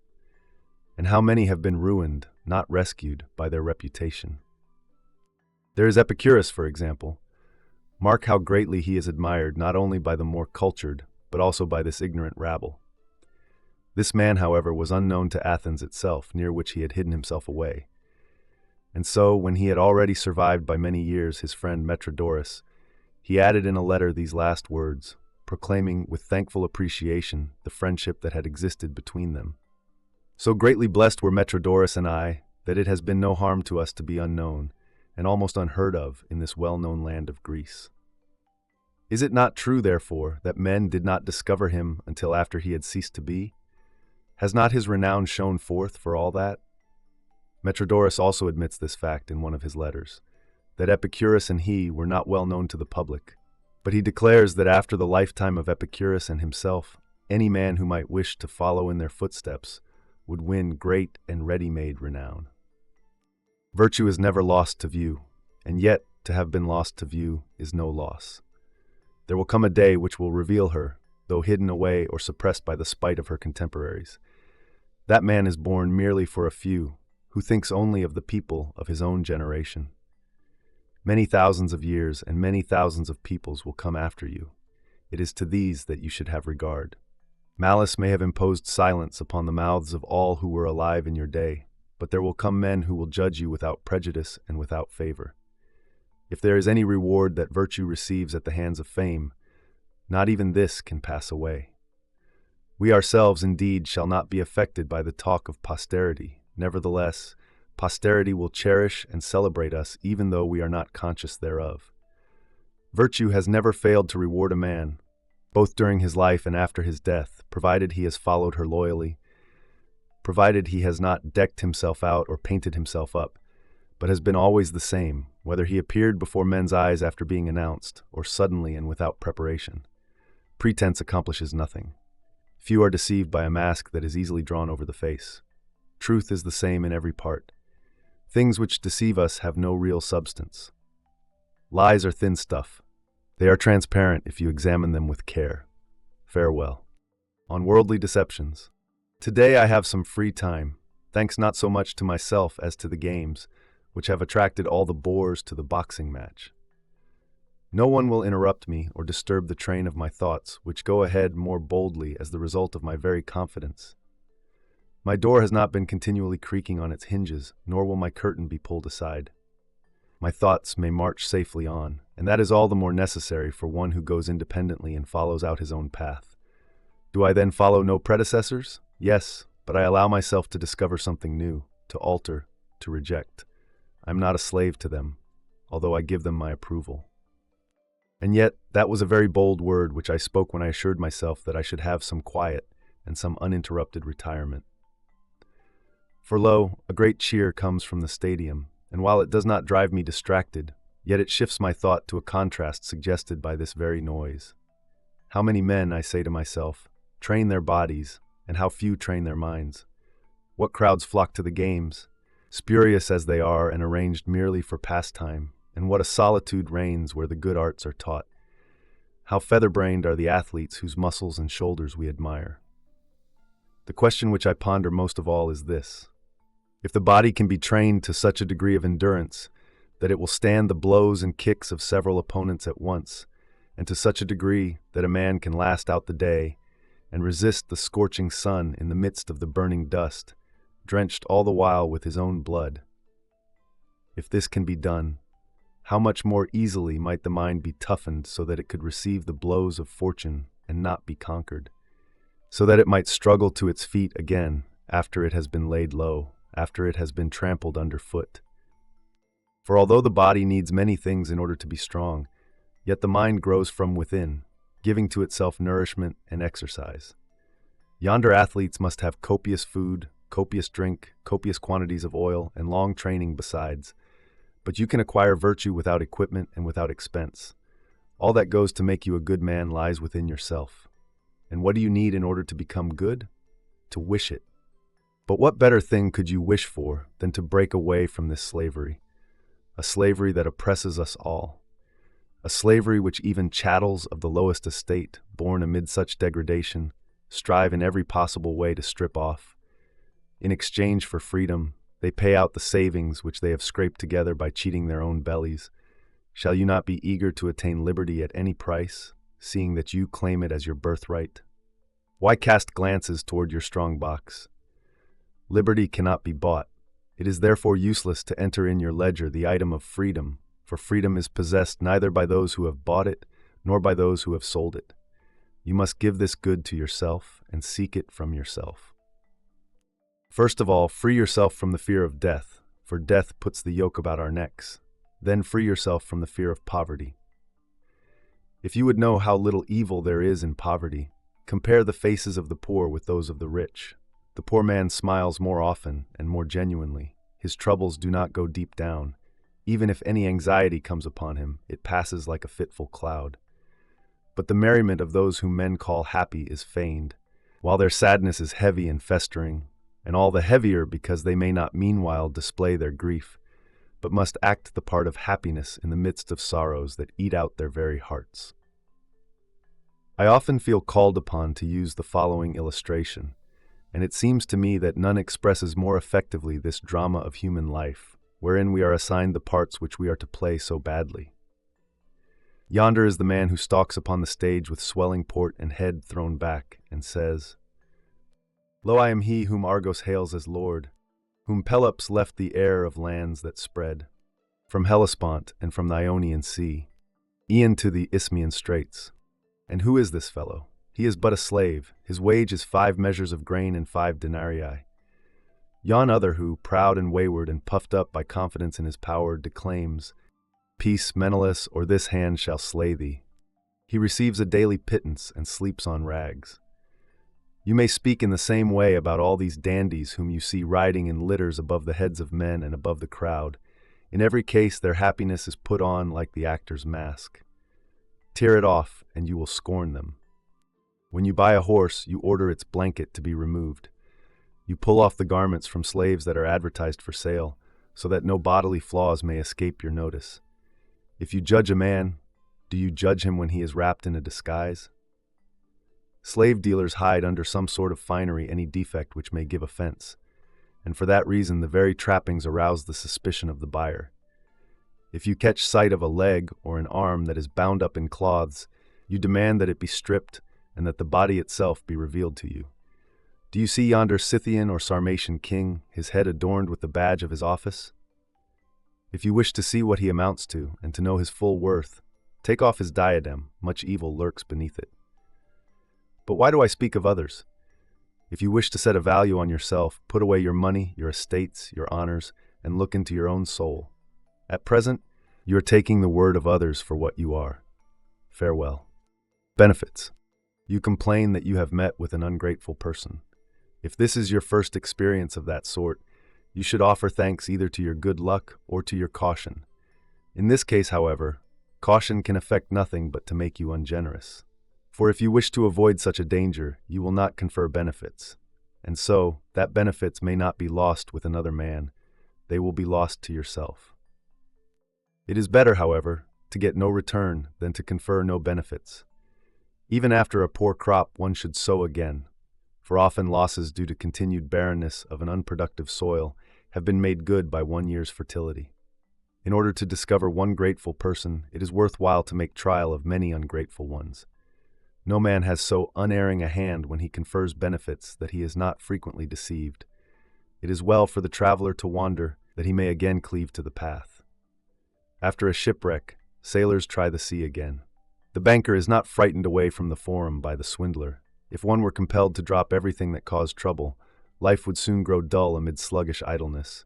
And how many have been ruined, not rescued, by their reputation? There is Epicurus, for example. Mark how greatly he is admired not only by the more cultured, but also by this ignorant rabble. This man, however, was unknown to Athens itself, near which he had hidden himself away. And so, when he had already survived by many years his friend Metrodorus, he added in a letter these last words, proclaiming with thankful appreciation the friendship that had existed between them. So greatly blessed were Metrodorus and I, that it has been no harm to us to be unknown, and almost unheard of in this well-known land of Greece. Is it not true, therefore, that men did not discover him until after he had ceased to be? Has not his renown shone forth for all that? Metrodorus also admits this fact in one of his letters, that Epicurus and he were not well known to the public, but he declares that after the lifetime of Epicurus and himself, any man who might wish to follow in their footsteps would win great and ready-made renown. Virtue is never lost to view, and yet to have been lost to view is no loss. There will come a day which will reveal her, though hidden away or suppressed by the spite of her contemporaries. That man is born merely for a few, who thinks only of the people of his own generation. Many thousands of years and many thousands of peoples will come after you. It is to these that you should have regard. Malice may have imposed silence upon the mouths of all who were alive in your day, but there will come men who will judge you without prejudice and without favor. If there is any reward that virtue receives at the hands of fame, not even this can pass away. We ourselves indeed shall not be affected by the talk of posterity. Nevertheless, posterity will cherish and celebrate us even though we are not conscious thereof. Virtue has never failed to reward a man, both during his life and after his death, provided he has followed her loyally, provided he has not decked himself out or painted himself up, but has been always the same, whether he appeared before men's eyes after being announced, or suddenly and without preparation. Pretense accomplishes nothing. Few are deceived by a mask that is easily drawn over the face. Truth is the same in every part. Things which deceive us have no real substance. Lies are thin stuff. They are transparent if you examine them with care. Farewell. On worldly deceptions. Today I have some free time, thanks not so much to myself as to the games, which have attracted all the boors to the boxing match. No one will interrupt me or disturb the train of my thoughts, which go ahead more boldly as the result of my very confidence. My door has not been continually creaking on its hinges, nor will my curtain be pulled aside. My thoughts may march safely on, and that is all the more necessary for one who goes independently and follows out his own path. Do I then follow no predecessors? Yes, but I allow myself to discover something new, to alter, to reject. I am not a slave to them, although I give them my approval. And yet, that was a very bold word which I spoke when I assured myself that I should have some quiet and some uninterrupted retirement. For lo, a great cheer comes from the stadium, and while it does not drive me distracted, yet it shifts my thought to a contrast suggested by this very noise. How many men, I say to myself, train their bodies, and how few train their minds. What crowds flock to the games, spurious as they are and arranged merely for pastime, and what a solitude reigns where the good arts are taught. How feather-brained are the athletes whose muscles and shoulders we admire. The question which I ponder most of all is this: if the body can be trained to such a degree of endurance that it will stand the blows and kicks of several opponents at once, and to such a degree that a man can last out the day and resist the scorching sun in the midst of the burning dust, drenched all the while with his own blood. If this can be done, how much more easily might the mind be toughened so that it could receive the blows of fortune and not be conquered, so that it might struggle to its feet again after it has been laid low, after it has been trampled underfoot. For although the body needs many things in order to be strong, yet the mind grows from within, giving to itself nourishment and exercise. Yonder athletes must have copious food, copious drink, copious quantities of oil, and long training besides. But you can acquire virtue without equipment and without expense. All that goes to make you a good man lies within yourself. And what do you need in order to become good? To wish it. But what better thing could you wish for than to break away from this slavery? A slavery that oppresses us all. A slavery which even chattels of the lowest estate, born amid such degradation, strive in every possible way to strip off. In exchange for freedom, they pay out the savings which they have scraped together by cheating their own bellies. Shall you not be eager to attain liberty at any price, seeing that you claim it as your birthright? Why cast glances toward your strong box? Liberty cannot be bought. It is therefore useless to enter in your ledger the item of freedom, for freedom is possessed neither by those who have bought it, nor by those who have sold it. You must give this good to yourself and seek it from yourself. First of all, free yourself from the fear of death, for death puts the yoke about our necks. Then free yourself from the fear of poverty. If you would know how little evil there is in poverty, compare the faces of the poor with those of the rich. The poor man smiles more often and more genuinely. his troubles do not go deep down. Even if any anxiety comes upon him, it passes like a fitful cloud. But the merriment of those whom men call happy is feigned, while their sadness is heavy and festering, and all the heavier because they may not meanwhile display their grief, but must act the part of happiness in the midst of sorrows that eat out their very hearts. I often feel called upon to use the following illustration, and it seems to me that none expresses more effectively this drama of human life, wherein we are assigned the parts which we are to play so badly. Yonder is the man who stalks upon the stage with swelling port and head thrown back, and says, "Lo, I am he whom Argos hails as Lord, whom Pelops left the heir of lands that spread, from Hellespont and from the Ionian sea, e'en to the Isthmian straits. And who is this fellow? He is but a slave. His wage is 5 measures of grain and 5 denarii. Yon other who, proud and wayward and puffed up by confidence in his power, declaims, 'Peace, Menelaus, or this hand shall slay thee.' He receives a daily pittance and sleeps on rags. You may speak in the same way about all these dandies whom you see riding in litters above the heads of men and above the crowd. In every case their happiness is put on like the actor's mask. Tear it off, and you will scorn them. When you buy a horse, you order its blanket to be removed. You pull off the garments from slaves that are advertised for sale, so that no bodily flaws may escape your notice. If you judge a man, do you judge him when he is wrapped in a disguise? Slave dealers hide under some sort of finery any defect which may give offense, and for that reason the very trappings arouse the suspicion of the buyer. If you catch sight of a leg or an arm that is bound up in cloths, you demand that it be stripped and that the body itself be revealed to you. Do you see yonder Scythian or Sarmatian king, his head adorned with the badge of his office? If you wish to see what he amounts to and to know his full worth, take off his diadem, much evil lurks beneath it. But why do I speak of others? If you wish to set a value on yourself, put away your money, your estates, your honors, and look into your own soul. At present, you are taking the word of others for what you are. Farewell. Benefits. You complain that you have met with an ungrateful person. If this is your first experience of that sort, you should offer thanks either to your good luck or to your caution. In this case, however, caution can effect nothing but to make you ungenerous. For if you wish to avoid such a danger, you will not confer benefits, and so that benefits may not be lost with another man, they will be lost to yourself. It is better, however, to get no return than to confer no benefits. Even after a poor crop, one should sow again, for often losses due to continued barrenness of an unproductive soil have been made good by 1 year's fertility. In order to discover one grateful person, it is worthwhile to make trial of many ungrateful ones. No man has so unerring a hand when he confers benefits that he is not frequently deceived. It is well for the traveler to wander, that he may again cleave to the path. After a shipwreck, sailors try the sea again. The banker is not frightened away from the forum by the swindler. If one were compelled to drop everything that caused trouble, life would soon grow dull amid sluggish idleness.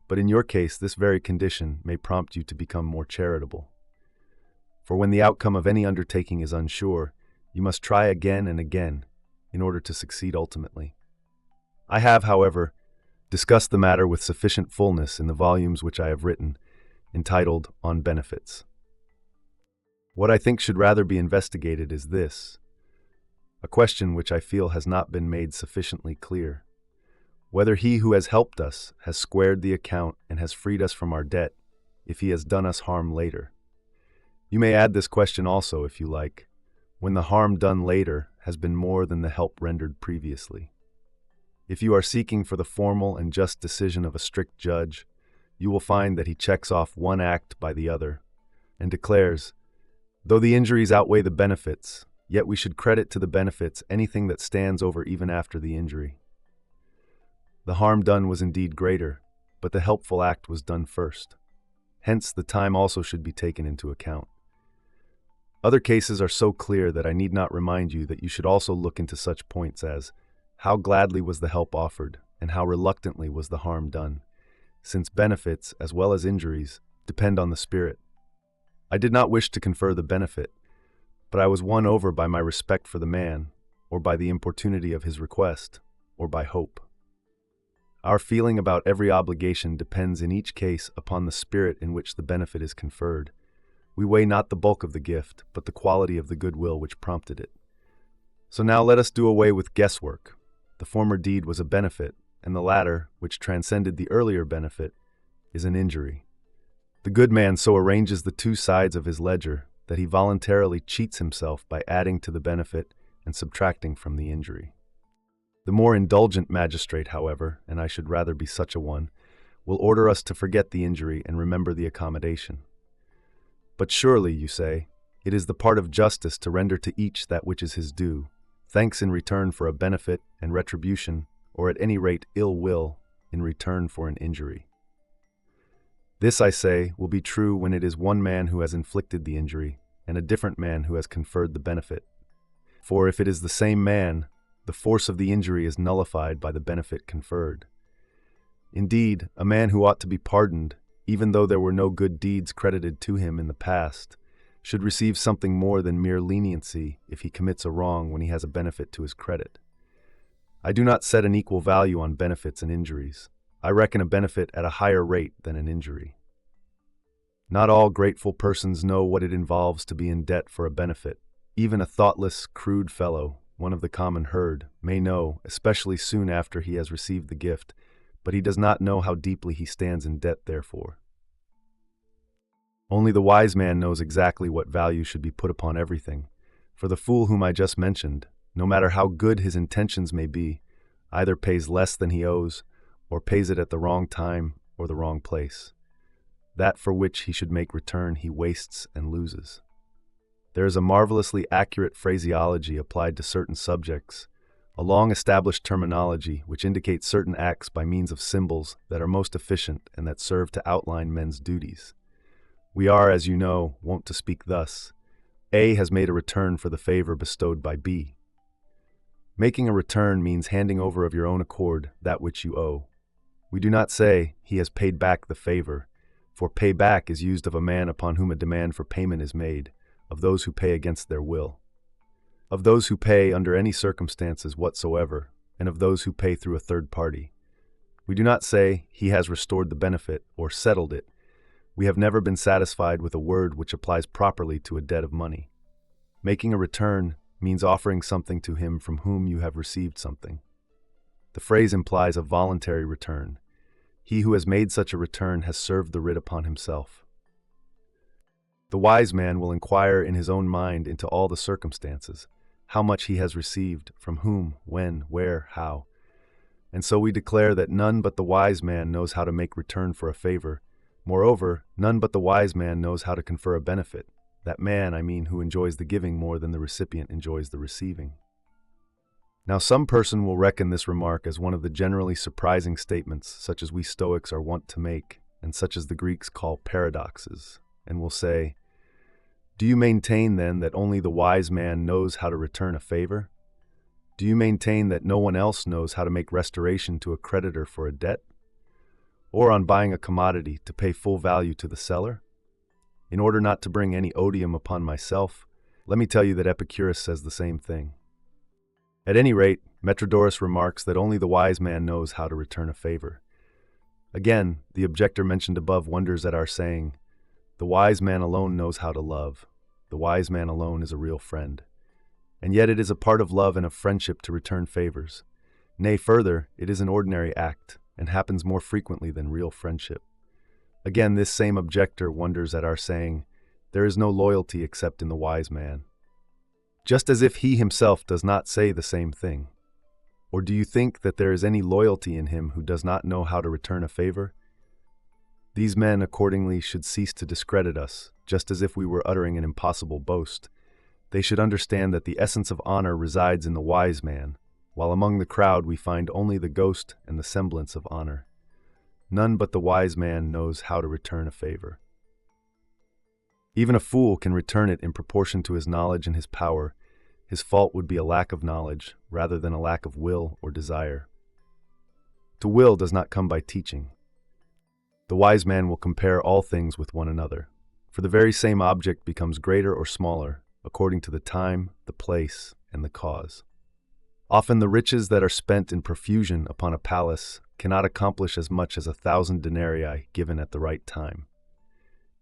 But in your case, this very condition may prompt you to become more charitable. For when the outcome of any undertaking is unsure, you must try again and again in order to succeed ultimately. I have, however, discussed the matter with sufficient fullness in the volumes which I have written, entitled On Benefits. What I think should rather be investigated is this, a question which I feel has not been made sufficiently clear: whether he who has helped us has squared the account and has freed us from our debt, if he has done us harm later. You may add this question also, if you like, when the harm done later has been more than the help rendered previously. If you are seeking for the formal and just decision of a strict judge, you will find that he checks off one act by the other, and declares, though the injuries outweigh the benefits, yet we should credit to the benefits anything that stands over even after the injury. The harm done was indeed greater, but the helpful act was done first. Hence, the time also should be taken into account. Other cases are so clear that I need not remind you that you should also look into such points as how gladly was the help offered and how reluctantly was the harm done, since benefits, as well as injuries, depend on the spirit. I did not wish to confer the benefit, but I was won over by my respect for the man, or by the importunity of his request, or by hope. Our feeling about every obligation depends in each case upon the spirit in which the benefit is conferred. We weigh not the bulk of the gift, but the quality of the goodwill which prompted it. So now let us do away with guesswork. The former deed was a benefit, and the latter, which transcended the earlier benefit, is an injury. The good man so arranges the two sides of his ledger that he voluntarily cheats himself by adding to the benefit and subtracting from the injury. The more indulgent magistrate, however, and I should rather be such a one, will order us to forget the injury and remember the accommodation. But surely, you say, it is the part of justice to render to each that which is his due, thanks in return for a benefit and retribution, or at any rate ill will in return for an injury. This, I say, will be true when it is one man who has inflicted the injury and a different man who has conferred the benefit. For if it is the same man, the force of the injury is nullified by the benefit conferred. Indeed, a man who ought to be pardoned, even though there were no good deeds credited to him in the past, should receive something more than mere leniency if he commits a wrong when he has a benefit to his credit. I do not set an equal value on benefits and injuries. I reckon a benefit at a higher rate than an injury. Not all grateful persons know what it involves to be in debt for a benefit. Even a thoughtless, crude fellow, one of the common herd, may know, especially soon after he has received the gift, but he does not know how deeply he stands in debt therefore. Only the wise man knows exactly what value should be put upon everything, for the fool whom I just mentioned, no matter how good his intentions may be, either pays less than he owes, or pays it at the wrong time or the wrong place. That for which he should make return he wastes and loses. There is a marvelously accurate phraseology applied to certain subjects, a long-established terminology which indicates certain acts by means of symbols that are most efficient and that serve to outline men's duties. We are, as you know, wont to speak thus: A has made a return for the favor bestowed by B. Making a return means handing over of your own accord that which you owe. We do not say, he has paid back the favor, for pay back is used of a man upon whom a demand for payment is made, of those who pay against their will, of those who pay under any circumstances whatsoever, and of those who pay through a third party. We do not say, he has restored the benefit, or settled it. We have never been satisfied with a word which applies properly to a debt of money. Making a return means offering something to him from whom you have received something. The phrase implies a voluntary return. He who has made such a return has served the writ upon himself. The wise man will inquire in his own mind into all the circumstances, how much he has received, from whom, when, where, how. And so we declare that none but the wise man knows how to make return for a favor. Moreover, none but the wise man knows how to confer a benefit. That man, I mean, who enjoys the giving more than the recipient enjoys the receiving. Now some person will reckon this remark as one of the generally surprising statements, such as we Stoics are wont to make, and such as the Greeks call paradoxes, and will say, "Do you maintain then that only the wise man knows how to return a favor? Do you maintain that no one else knows how to make restoration to a creditor for a debt? Or on buying a commodity to pay full value to the seller? In order not to bring any odium upon myself, let me tell you that Epicurus says the same thing. At any rate, Metrodorus remarks that only the wise man knows how to return a favor. Again, the objector mentioned above wonders at our saying, the wise man alone knows how to love. The wise man alone is a real friend. And yet it is a part of love and of friendship to return favors. Nay, further, it is an ordinary act, and happens more frequently than real friendship. Again, this same objector wonders at our saying, there is no loyalty except in the wise man. Just as if he himself does not say the same thing. Or do you think that there is any loyalty in him who does not know how to return a favor? These men accordingly should cease to discredit us, just as if we were uttering an impossible boast. They should understand that the essence of honor resides in the wise man, while among the crowd we find only the ghost and the semblance of honor. None but the wise man knows how to return a favor. Even a fool can return it in proportion to his knowledge and his power. His fault would be a lack of knowledge, rather than a lack of will or desire. To will does not come by teaching. The wise man will compare all things with one another, for the very same object becomes greater or smaller, according to the time, the place, and the cause. Often the riches that are spent in profusion upon a palace cannot accomplish as much as 1,000 denarii given at the right time.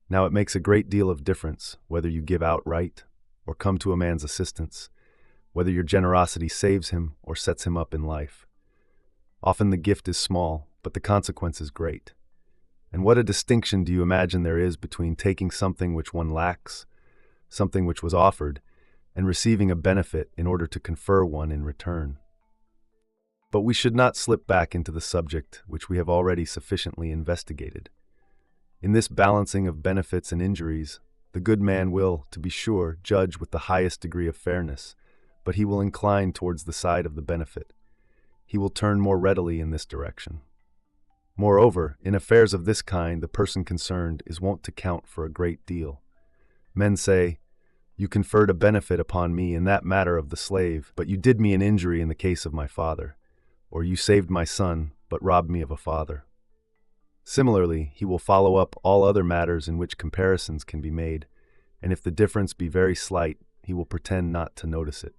Now it makes a great deal of difference whether you give outright or come to a man's assistance, whether your generosity saves him or sets him up in life. Often the gift is small, but the consequence is great. And what a distinction do you imagine there is between taking something which one lacks, something which was offered, and receiving a benefit in order to confer one in return. But we should not slip back into the subject which we have already sufficiently investigated. In this balancing of benefits and injuries, the good man will, to be sure, judge with the highest degree of fairness, but he will incline towards the side of the benefit. He will turn more readily in this direction. Moreover, in affairs of this kind, the person concerned is wont to count for a great deal. Men say, "You conferred a benefit upon me in that matter of the slave, but you did me an injury in the case of my father," or "You saved my son, but robbed me of a father." Similarly, he will follow up all other matters in which comparisons can be made, and if the difference be very slight, he will pretend not to notice it.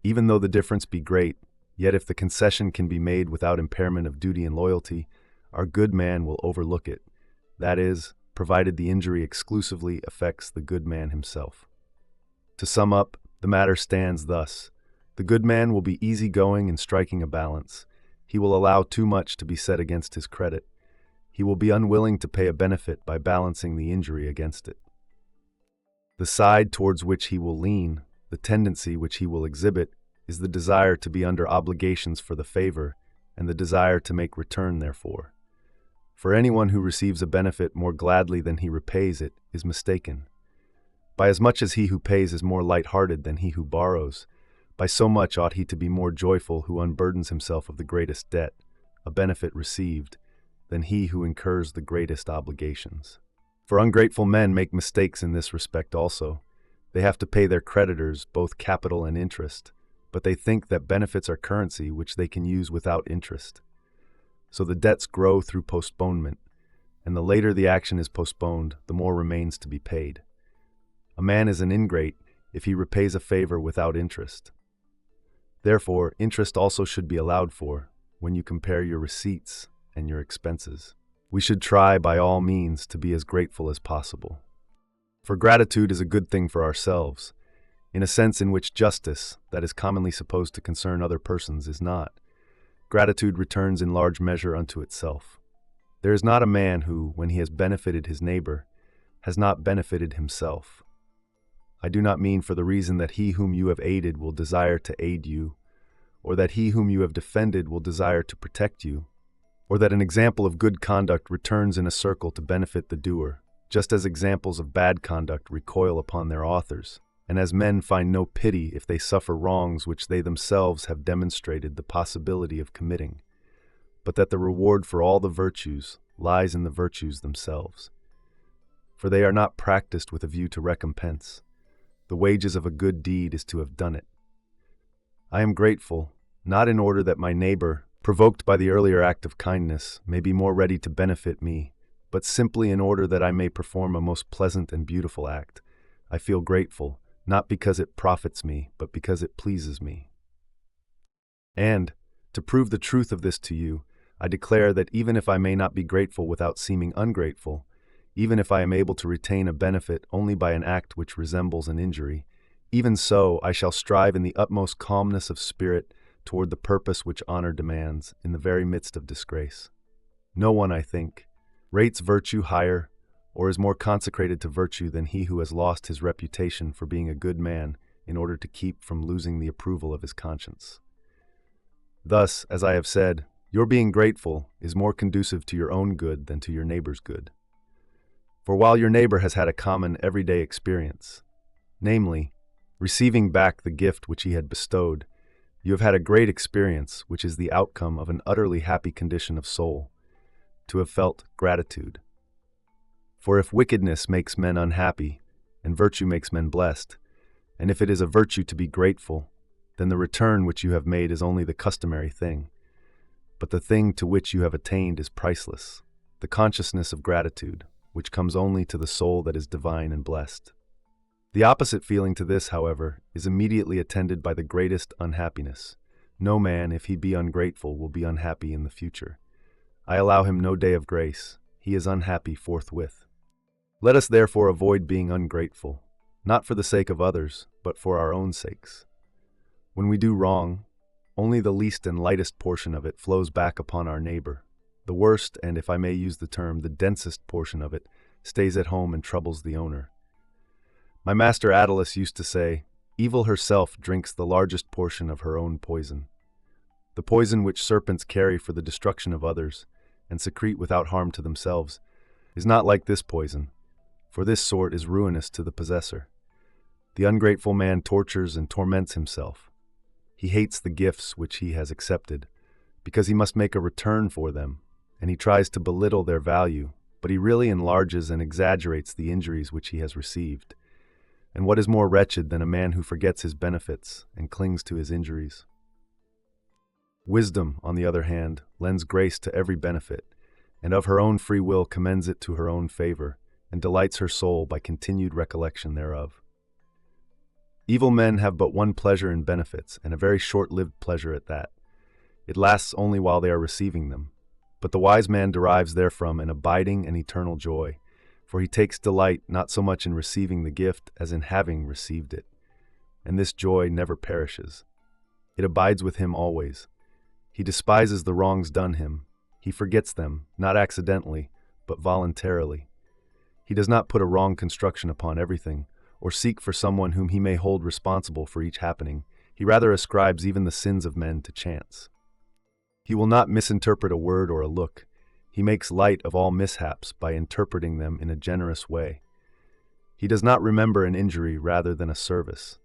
Even though the difference be great, yet if the concession can be made without impairment of duty and loyalty, our good man will overlook it, that is, provided the injury exclusively affects the good man himself. To sum up, the matter stands thus. The good man will be easygoing in striking a balance. He will allow too much to be set against his credit. He will be unwilling to pay a benefit by balancing the injury against it. The side towards which he will lean, the tendency which he will exhibit, is the desire to be under obligations for the favor and the desire to make return therefor. For anyone who receives a benefit more gladly than he repays it is mistaken. By as much as he who pays is more light-hearted than he who borrows, by so much ought he to be more joyful who unburdens himself of the greatest debt, a benefit received, than he who incurs the greatest obligations. For ungrateful men make mistakes in this respect also. They have to pay their creditors both capital and interest, but they think that benefits are currency which they can use without interest. So the debts grow through postponement, and the later the action is postponed, the more remains to be paid. A man is an ingrate if he repays a favor without interest. Therefore, interest also should be allowed for when you compare your receipts and your expenses. We should try by all means to be as grateful as possible. For gratitude is a good thing for ourselves, in a sense in which justice, that is commonly supposed to concern other persons, is not. Gratitude returns in large measure unto itself. There is not a man who, when he has benefited his neighbor, has not benefited himself. I do not mean for the reason that he whom you have aided will desire to aid you, or that he whom you have defended will desire to protect you, or that an example of good conduct returns in a circle to benefit the doer, just as examples of bad conduct recoil upon their authors, and as men find no pity if they suffer wrongs which they themselves have demonstrated the possibility of committing, but that the reward for all the virtues lies in the virtues themselves. For they are not practiced with a view to recompense. The wages of a good deed is to have done it. I am grateful, not in order that my neighbor, provoked by the earlier act of kindness, may be more ready to benefit me, but simply in order that I may perform a most pleasant and beautiful act. I feel grateful, not because it profits me, but because it pleases me. And, to prove the truth of this to you, I declare that even if I may not be grateful without seeming ungrateful, even if I am able to retain a benefit only by an act which resembles an injury, even so I shall strive in the utmost calmness of spirit toward the purpose which honor demands, in the very midst of disgrace. No one, I think, rates virtue higher, or is more consecrated to virtue than he who has lost his reputation for being a good man in order to keep from losing the approval of his conscience. Thus, as I have said, your being grateful is more conducive to your own good than to your neighbor's good. For while your neighbor has had a common everyday experience, namely, receiving back the gift which he had bestowed, you have had a great experience which is the outcome of an utterly happy condition of soul, to have felt gratitude. For if wickedness makes men unhappy, and virtue makes men blessed, and if it is a virtue to be grateful, then the return which you have made is only the customary thing. But the thing to which you have attained is priceless, the consciousness of gratitude, which comes only to the soul that is divine and blessed. The opposite feeling to this, however, is immediately attended by the greatest unhappiness. No man, if he be ungrateful, will be unhappy in the future. I allow him no day of grace. He is unhappy forthwith. Let us therefore avoid being ungrateful, not for the sake of others, but for our own sakes. When we do wrong, only the least and lightest portion of it flows back upon our neighbor. The worst, and if I may use the term, the densest portion of it, stays at home and troubles the owner. My master Attalus used to say, "Evil herself drinks the largest portion of her own poison." The poison which serpents carry for the destruction of others, and secrete without harm to themselves, is not like this poison, for this sort is ruinous to the possessor. The ungrateful man tortures and torments himself. He hates the gifts which he has accepted, because he must make a return for them, and he tries to belittle their value, but he really enlarges and exaggerates the injuries which he has received. And what is more wretched than a man who forgets his benefits and clings to his injuries? Wisdom, on the other hand, lends grace to every benefit, and of her own free will commends it to her own favor, and delights her soul by continued recollection thereof. Evil men have but one pleasure in benefits, and a very short-lived pleasure at that. It lasts only while they are receiving them, but the wise man derives therefrom an abiding and eternal joy, for he takes delight not so much in receiving the gift as in having received it, and this joy never perishes. It abides with him always. He despises the wrongs done him. He forgets them, not accidentally, but voluntarily. He does not put a wrong construction upon everything, or seek for someone whom he may hold responsible for each happening. He rather ascribes even the sins of men to chance. He will not misinterpret a word or a look. He makes light of all mishaps by interpreting them in a generous way. He does not remember an injury rather than a service.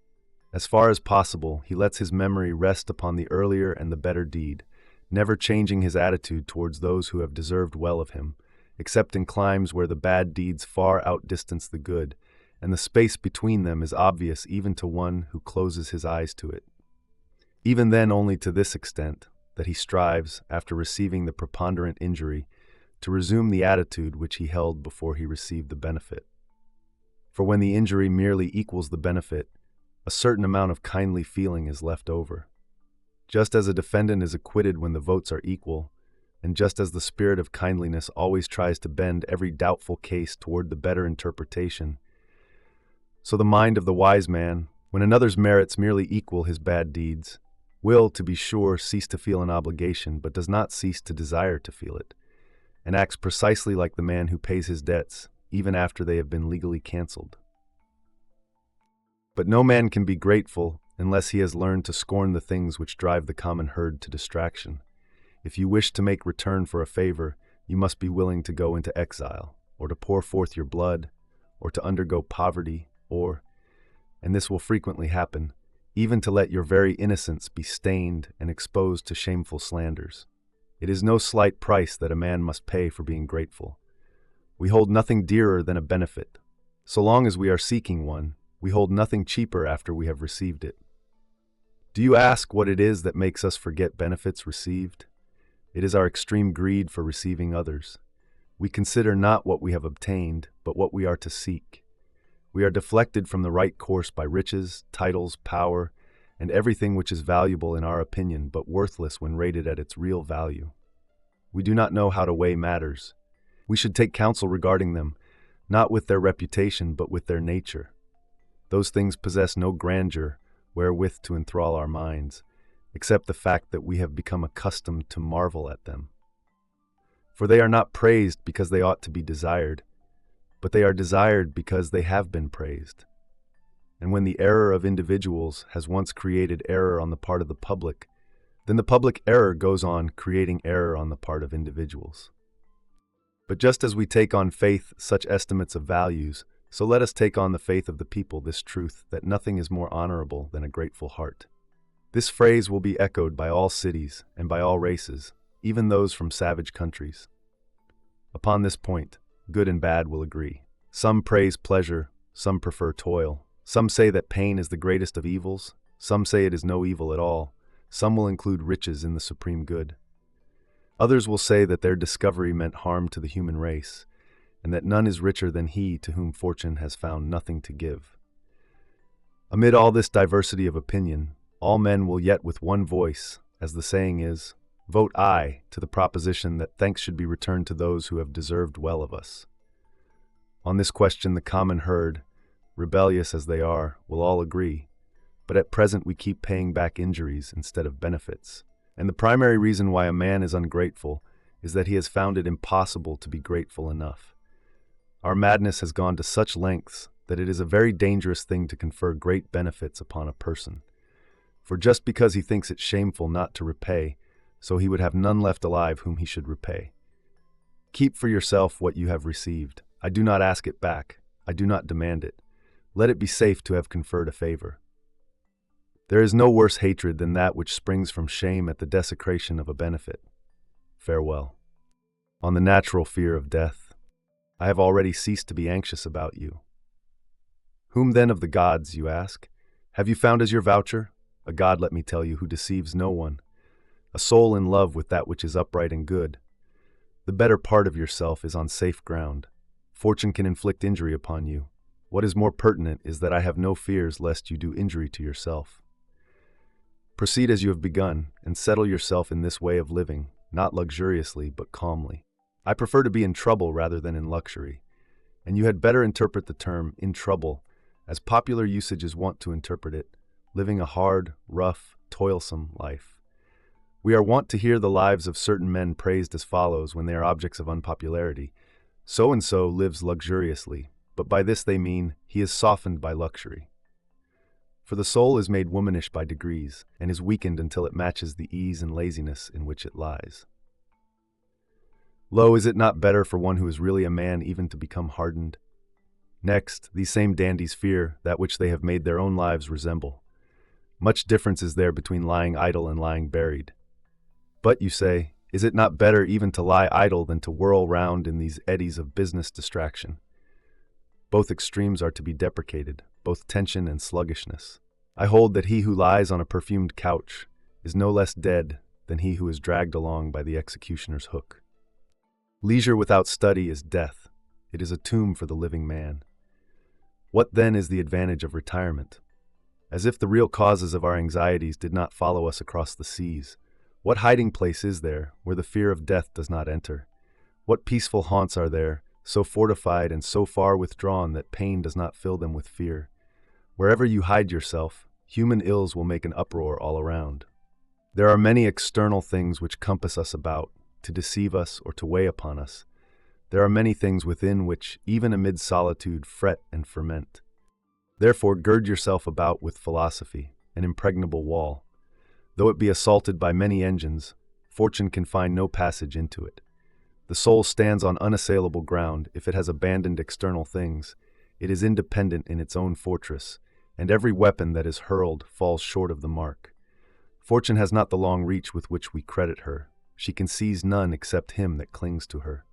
As far as possible, he lets his memory rest upon the earlier and the better deed, never changing his attitude towards those who have deserved well of him, except in climes where the bad deeds far outdistance the good, and the space between them is obvious even to one who closes his eyes to it. Even then only to this extent, that he strives, after receiving the preponderant injury, to resume the attitude which he held before he received the benefit. For when the injury merely equals the benefit, a certain amount of kindly feeling is left over. Just as a defendant is acquitted when the votes are equal, and just as the spirit of kindliness always tries to bend every doubtful case toward the better interpretation, so the mind of the wise man, when another's merits merely equal his bad deeds, will, to be sure, cease to feel an obligation, but does not cease to desire to feel it, and acts precisely like the man who pays his debts, even after they have been legally cancelled. But no man can be grateful unless he has learned to scorn the things which drive the common herd to distraction. If you wish to make return for a favor, you must be willing to go into exile, or to pour forth your blood, or to undergo poverty, or, and this will frequently happen, even to let your very innocence be stained and exposed to shameful slanders. It is no slight price that a man must pay for being grateful. We hold nothing dearer than a benefit. So long as we are seeking one, we hold nothing cheaper after we have received it. Do you ask what it is that makes us forget benefits received? It is our extreme greed for receiving others. We consider not what we have obtained, but what we are to seek. We are deflected from the right course by riches, titles, power, and everything which is valuable in our opinion, but worthless when rated at its real value. We do not know how to weigh matters. We should take counsel regarding them, not with their reputation, but with their nature. Those things possess no grandeur wherewith to enthrall our minds, except the fact that we have become accustomed to marvel at them. For they are not praised because they ought to be desired, but they are desired because they have been praised. And when the error of individuals has once created error on the part of the public, then the public error goes on creating error on the part of individuals. But just as we take on faith such estimates of values, so let us take on the faith of the people this truth, that nothing is more honorable than a grateful heart. This phrase will be echoed by all cities and by all races, even those from savage countries. Upon this point, good and bad will agree. Some praise pleasure, some prefer toil. Some say that pain is the greatest of evils, some say it is no evil at all, some will include riches in the supreme good. Others will say that their discovery meant harm to the human race, and that none is richer than he to whom fortune has found nothing to give. Amid all this diversity of opinion, all men will yet with one voice, as the saying is, Vote aye to the proposition that thanks should be returned to those who have deserved well of us. On this question, the common herd, rebellious as they are, will all agree, but at present we keep paying back injuries instead of benefits. And the primary reason why a man is ungrateful is that he has found it impossible to be grateful enough. Our madness has gone to such lengths that it is a very dangerous thing to confer great benefits upon a person. For just because he thinks it shameful not to repay, so he would have none left alive whom he should repay. Keep for yourself what you have received. I do not ask it back. I do not demand it. Let it be safe to have conferred a favor. There is no worse hatred than that which springs from shame at the desecration of a benefit. Farewell. On the natural fear of death, I have already ceased to be anxious about you. Whom then of the gods, you ask? Have you found as your voucher? A god, let me tell you, who deceives no one. A soul in love with that which is upright and good. The better part of yourself is on safe ground. Fortune can inflict injury upon you. What is more pertinent is that I have no fears lest you do injury to yourself. Proceed as you have begun, and settle yourself in this way of living, not luxuriously, but calmly. I prefer to be in trouble rather than in luxury, and you had better interpret the term in trouble as popular usage is wont to interpret it, living a hard, rough, toilsome life. We are wont to hear the lives of certain men praised as follows when they are objects of unpopularity. So-and-so lives luxuriously, but by this they mean he is softened by luxury. For the soul is made womanish by degrees, and is weakened until it matches the ease and laziness in which it lies. Lo, is it not better for one who is really a man even to become hardened? Next, these same dandies fear that which they have made their own lives resemble. Much difference is there between lying idle and lying buried. But, you say, is it not better even to lie idle than to whirl round in these eddies of business distraction? Both extremes are to be deprecated, both tension and sluggishness. I hold that he who lies on a perfumed couch is no less dead than he who is dragged along by the executioner's hook. Leisure without study is death. It is a tomb for the living man. What then is the advantage of retirement? As if the real causes of our anxieties did not follow us across the seas. What hiding place is there where the fear of death does not enter? What peaceful haunts are there, so fortified and so far withdrawn that pain does not fill them with fear? Wherever you hide yourself, human ills will make an uproar all around. There are many external things which compass us about, to deceive us or to weigh upon us. There are many things within which, even amid solitude, fret and ferment. Therefore gird yourself about with philosophy, an impregnable wall. Though it be assaulted by many engines, fortune can find no passage into it. The soul stands on unassailable ground if it has abandoned external things. It is independent in its own fortress, and every weapon that is hurled falls short of the mark. Fortune has not the long reach with which we credit her. She can seize none except him that clings to her.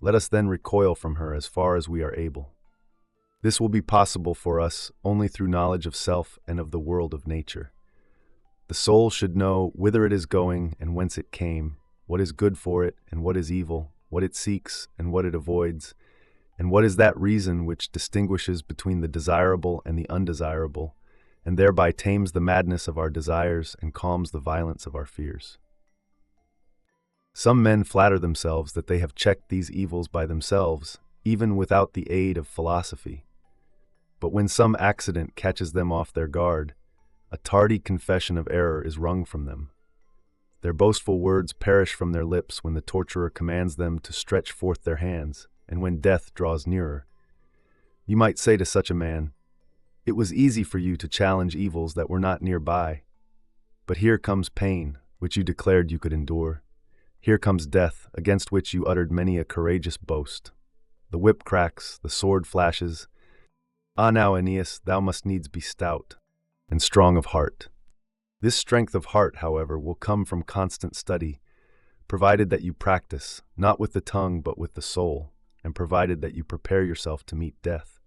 Let us then recoil from her as far as we are able. This will be possible for us only through knowledge of self and of the world of nature. The soul should know whither it is going and whence it came, what is good for it and what is evil, what it seeks and what it avoids, and what is that reason which distinguishes between the desirable and the undesirable, and thereby tames the madness of our desires and calms the violence of our fears. Some men flatter themselves that they have checked these evils by themselves, even without the aid of philosophy. But when some accident catches them off their guard, a tardy confession of error is wrung from them. Their boastful words perish from their lips when the torturer commands them to stretch forth their hands, and when death draws nearer. You might say to such a man, "It was easy for you to challenge evils that were not nearby. But here comes pain, which you declared you could endure. Here comes death, against which you uttered many a courageous boast. The whip cracks, the sword flashes. Ah, now, Annaeus, thou must needs be stout and strong of heart. This strength of heart, however, will come from constant study, provided that you practice, not with the tongue but with the soul, and provided that you prepare yourself to meet death.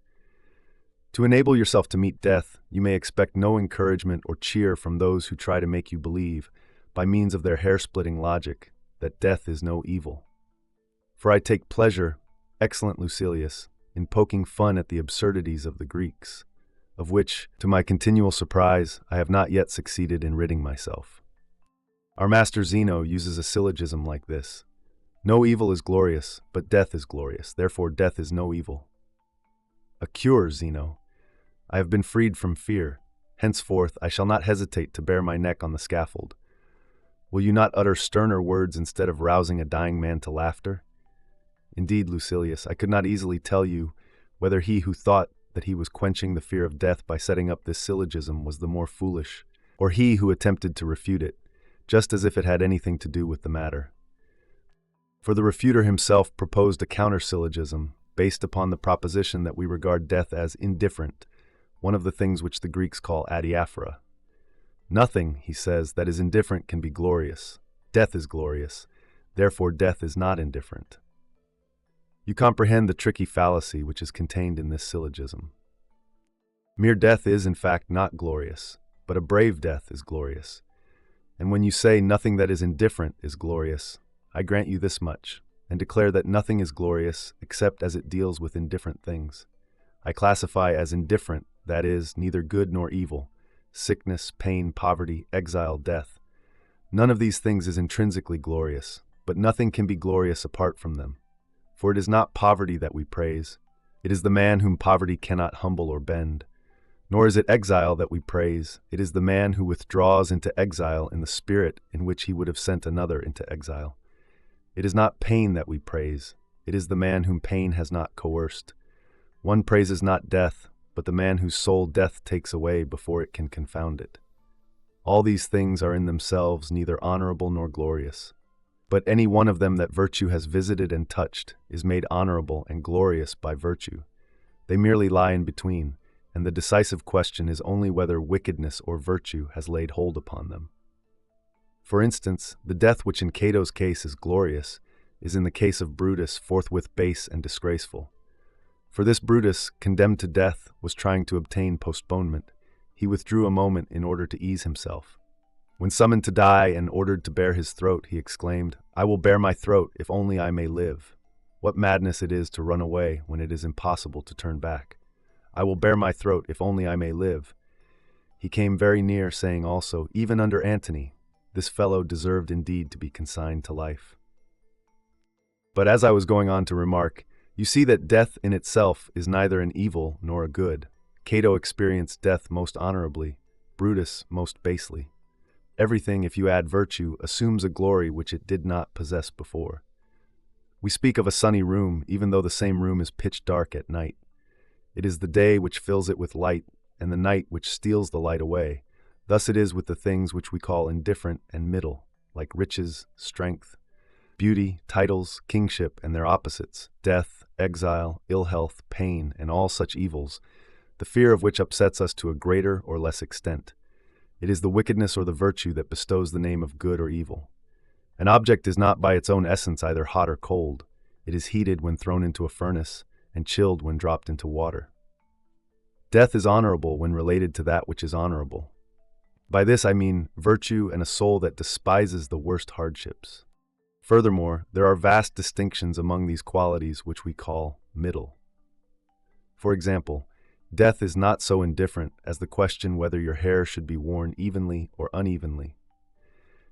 To enable yourself to meet death, you may expect no encouragement or cheer from those who try to make you believe, by means of their hair-splitting logic, that death is no evil. For I take pleasure, excellent Lucilius, in poking fun at the absurdities of the Greeks, of which, to my continual surprise, I have not yet succeeded in ridding myself. Our master Zeno uses a syllogism like this. No evil is glorious, but death is glorious. Therefore death is no evil. A cure, Zeno. I have been freed from fear. Henceforth I shall not hesitate to bare my neck on the scaffold. Will you not utter sterner words instead of rousing a dying man to laughter? Indeed, Lucilius, I could not easily tell you whether he who thought that he was quenching the fear of death by setting up this syllogism was the more foolish, or he who attempted to refute it, just as if it had anything to do with the matter. For the refuter himself proposed a counter-syllogism based upon the proposition that we regard death as indifferent, one of the things which the Greeks call adiaphora. Nothing, he says, that is indifferent can be glorious. Death is glorious. Therefore death is not indifferent. You comprehend the tricky fallacy which is contained in this syllogism. Mere death is, in fact, not glorious, but a brave death is glorious. And when you say nothing that is indifferent is glorious, I grant you this much, and declare that nothing is glorious except as it deals with indifferent things. I classify as indifferent, that is, neither good nor evil, sickness, pain, poverty, exile, death. None of these things is intrinsically glorious, but nothing can be glorious apart from them. For it is not poverty that we praise, it is the man whom poverty cannot humble or bend. Nor is it exile that we praise, it is the man who withdraws into exile in the spirit in which he would have sent another into exile. It is not pain that we praise, it is the man whom pain has not coerced. One praises not death, but the man whose soul death takes away before it can confound it. All these things are in themselves neither honorable nor glorious. But any one of them that virtue has visited and touched is made honorable and glorious by virtue. They merely lie in between, and the decisive question is only whether wickedness or virtue has laid hold upon them. For instance, the death which in Cato's case is glorious is in the case of Brutus forthwith base and disgraceful. For this Brutus, condemned to death, was trying to obtain postponement. He withdrew a moment in order to ease himself. When summoned to die and ordered to bare his throat, he exclaimed, "I will bare my throat if only I may live." What madness it is to run away when it is impossible to turn back. I will bare my throat if only I may live. He came very near saying also, even under Antony, this fellow deserved indeed to be consigned to life. But as I was going on to remark, you see that death in itself is neither an evil nor a good. Cato experienced death most honorably, Brutus most basely. Everything, if you add virtue, assumes a glory which it did not possess before. We speak of a sunny room, even though the same room is pitch dark at night. It is the day which fills it with light, and the night which steals the light away. Thus it is with the things which we call indifferent and middle, like riches, strength, beauty, titles, kingship, and their opposites, death, exile, ill health, pain, and all such evils, the fear of which upsets us to a greater or less extent. It is the wickedness or the virtue that bestows the name of good or evil. An object is not by its own essence either hot or cold. It is heated when thrown into a furnace, and chilled when dropped into water. Death is honorable when related to that which is honorable. By this I mean virtue and a soul that despises the worst hardships. Furthermore, there are vast distinctions among these qualities which we call middle. For example, death is not so indifferent as the question whether your hair should be worn evenly or unevenly.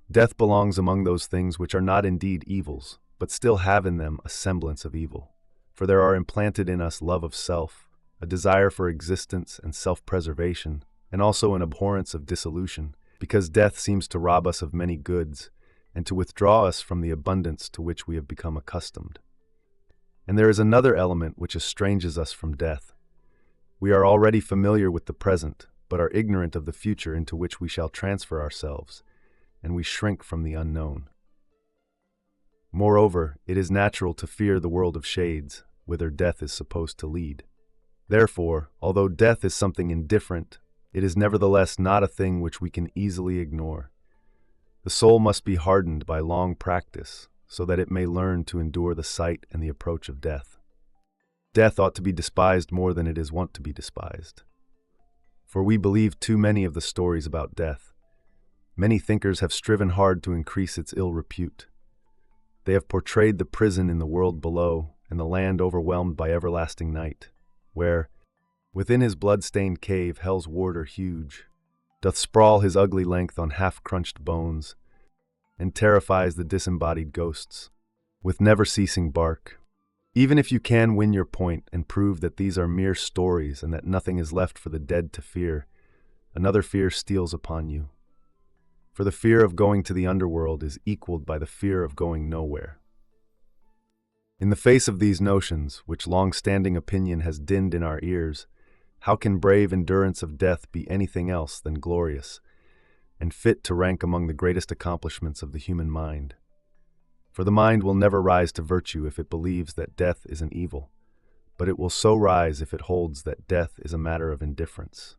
Death belongs among those things which are not indeed evils, but still have in them a semblance of evil. For there are implanted in us love of self, a desire for existence and self-preservation, and also an abhorrence of dissolution, because death seems to rob us of many goods, and to withdraw us from the abundance to which we have become accustomed. And there is another element which estranges us from death. We are already familiar with the present, but are ignorant of the future into which we shall transfer ourselves, and we shrink from the unknown. Moreover, it is natural to fear the world of shades, whither death is supposed to lead. Therefore, although death is something indifferent, it is nevertheless not a thing which we can easily ignore. The soul must be hardened by long practice, so that it may learn to endure the sight and the approach of death. Death ought to be despised more than it is wont to be despised. For we believe too many of the stories about death. Many thinkers have striven hard to increase its ill repute. They have portrayed the prison in the world below and the land overwhelmed by everlasting night, where, within his blood-stained cave, hell's warder huge doth sprawl his ugly length on half-crunched bones, and terrifies the disembodied ghosts with never-ceasing bark. Even if you can win your point and prove that these are mere stories and that nothing is left for the dead to fear, another fear steals upon you. For the fear of going to the underworld is equaled by the fear of going nowhere. In the face of these notions, which long-standing opinion has dinned in our ears, how can brave endurance of death be anything else than glorious, and fit to rank among the greatest accomplishments of the human mind? For the mind will never rise to virtue if it believes that death is an evil, but it will so rise if it holds that death is a matter of indifference.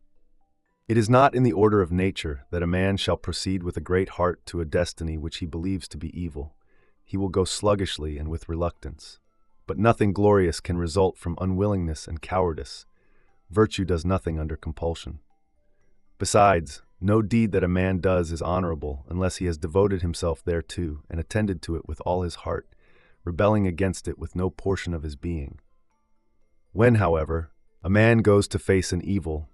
It is not in the order of nature that a man shall proceed with a great heart to a destiny which he believes to be evil. He will go sluggishly and with reluctance. But nothing glorious can result from unwillingness and cowardice. Virtue does nothing under compulsion. Besides, no deed that a man does is honorable unless he has devoted himself thereto and attended to it with all his heart, rebelling against it with no portion of his being. When, however, a man goes to face an evil,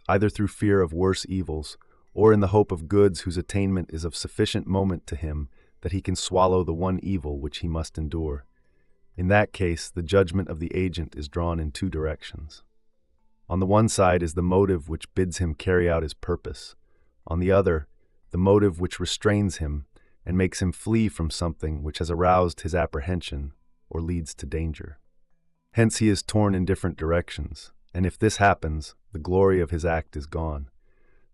either through fear of worse evils, or in the hope of goods whose attainment is of sufficient moment to him that he can swallow the one evil which he must endure, in that case the judgment of the agent is drawn in two directions. On the one side is the motive which bids him carry out his purpose. On the other, the motive which restrains him and makes him flee from something which has aroused his apprehension or leads to danger. Hence he is torn in different directions, and if this happens, the glory of his act is gone.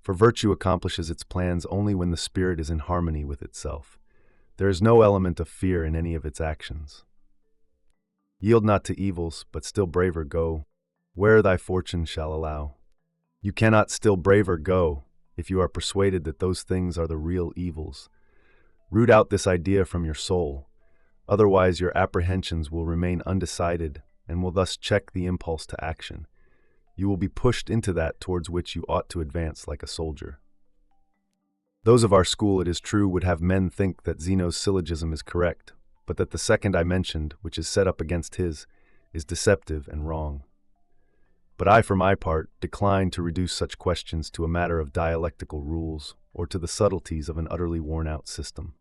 For virtue accomplishes its plans only when the spirit is in harmony with itself. There is no element of fear in any of its actions. Yield not to evils, but still braver go, where thy fortune shall allow. You cannot still braver go if you are persuaded that those things are the real evils. Root out this idea from your soul, otherwise your apprehensions will remain undecided and will thus check the impulse to action. You will be pushed into that towards which you ought to advance like a soldier. Those of our school, it is true, would have men think that Zeno's syllogism is correct, but that the second I mentioned, which is set up against his, is deceptive and wrong. But I, for my part, decline to reduce such questions to a matter of dialectical rules or to the subtleties of an utterly worn-out system.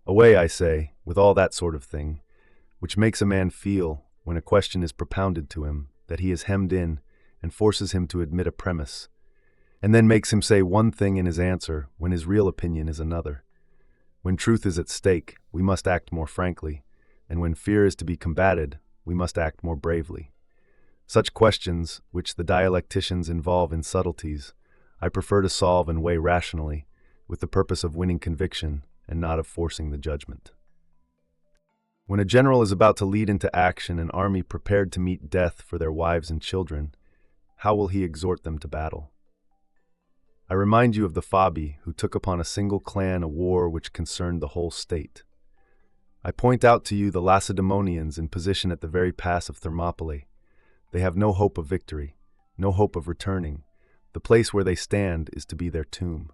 Away, I say, with all that sort of thing, which makes a man feel, when a question is propounded to him, that he is hemmed in and forces him to admit a premise, and then makes him say one thing in his answer when his real opinion is another. When truth is at stake, we must act more frankly, and when fear is to be combated, we must act more bravely. Such questions, which the dialecticians involve in subtleties, I prefer to solve and weigh rationally, with the purpose of winning conviction and not of forcing the judgment. When a general is about to lead into action an army prepared to meet death for their wives and children, how will he exhort them to battle? I remind you of the Fabii, who took upon a single clan a war which concerned the whole state. I point out to you the Lacedaemonians in position at the very pass of Thermopylae. They have no hope of victory, no hope of returning. The place where they stand is to be their tomb.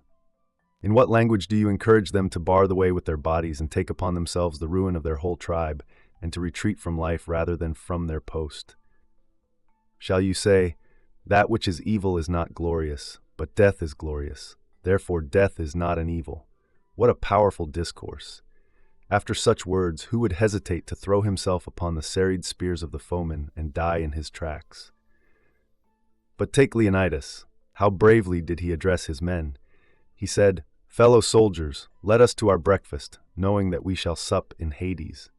In what language do you encourage them to bar the way with their bodies and take upon themselves the ruin of their whole tribe, and to retreat from life rather than from their post? Shall you say, that which is evil is not glorious, but death is glorious, therefore death is not an evil? What a powerful discourse! After such words, who would hesitate to throw himself upon the serried spears of the foeman and die in his tracks? But take Leonidas. How bravely did he address his men! He said, "Fellow soldiers, let us to our breakfast, knowing that we shall sup in Hades."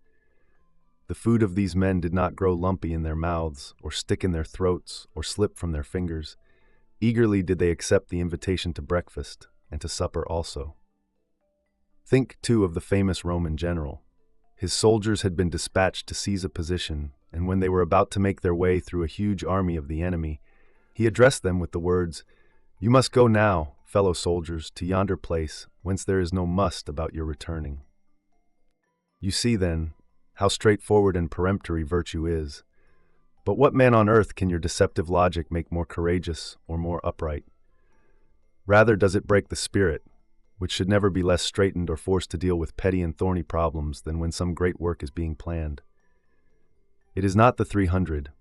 The food of these men did not grow lumpy in their mouths, or stick in their throats, or slip from their fingers. Eagerly did they accept the invitation to breakfast, and to supper also. Think, too, of the famous Roman general. His soldiers had been dispatched to seize a position, and when they were about to make their way through a huge army of the enemy, he addressed them with the words, "You must go now, fellow soldiers, to yonder place, whence there is no must about your returning." You see, then, how straightforward and peremptory virtue is. But what man on earth can your deceptive logic make more courageous or more upright? Rather does it break the spirit, which should never be less straitened or forced to deal with petty and thorny problems than when some great work is being planned. It is not the 300,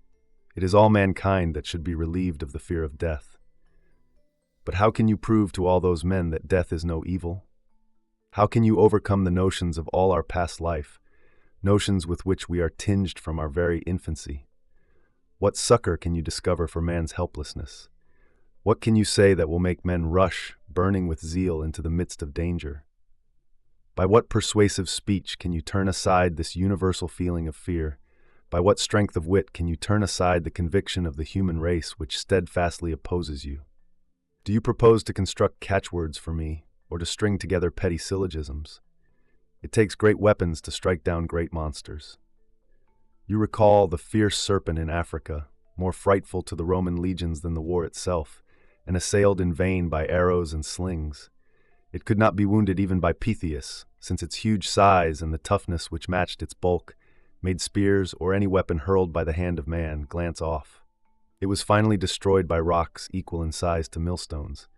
it is all mankind that should be relieved of the fear of death. But how can you prove to all those men that death is no evil? How can you overcome the notions of all our past life, notions with which we are tinged from our very infancy? What succor can you discover for man's helplessness? What can you say that will make men rush, burning with zeal, into the midst of danger? By what persuasive speech can you turn aside this universal feeling of fear? By what strength of wit can you turn aside the conviction of the human race which steadfastly opposes you? Do you propose to construct catchwords for me, or to string together petty syllogisms? It takes great weapons to strike down great monsters. You recall the fierce serpent in Africa, more frightful to the Roman legions than the war itself, and assailed in vain by arrows and slings. It could not be wounded even by Pythias, since its huge size and the toughness which matched its bulk made spears or any weapon hurled by the hand of man glance off. It was finally destroyed by rocks equal in size to millstones.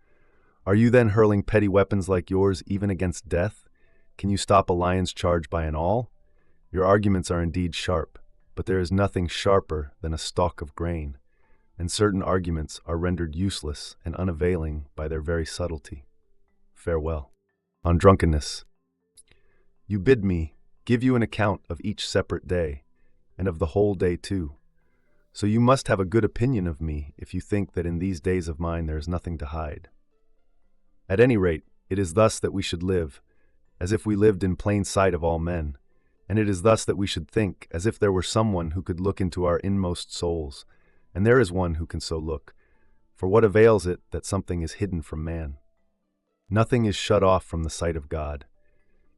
Are you then hurling petty weapons like yours even against death? Can you stop a lion's charge by an awl? Your arguments are indeed sharp, but there is nothing sharper than a stalk of grain, and certain arguments are rendered useless and unavailing by their very subtlety. Farewell. On drunkenness. You bid me give you an account of each separate day, and of the whole day too. So you must have a good opinion of me if you think that in these days of mine there is nothing to hide. At any rate, it is thus that we should live, as if we lived in plain sight of all men, and it is thus that we should think, as if there were someone who could look into our inmost souls, and there is one who can so look. For what avails it that something is hidden from man? Nothing is shut off from the sight of God.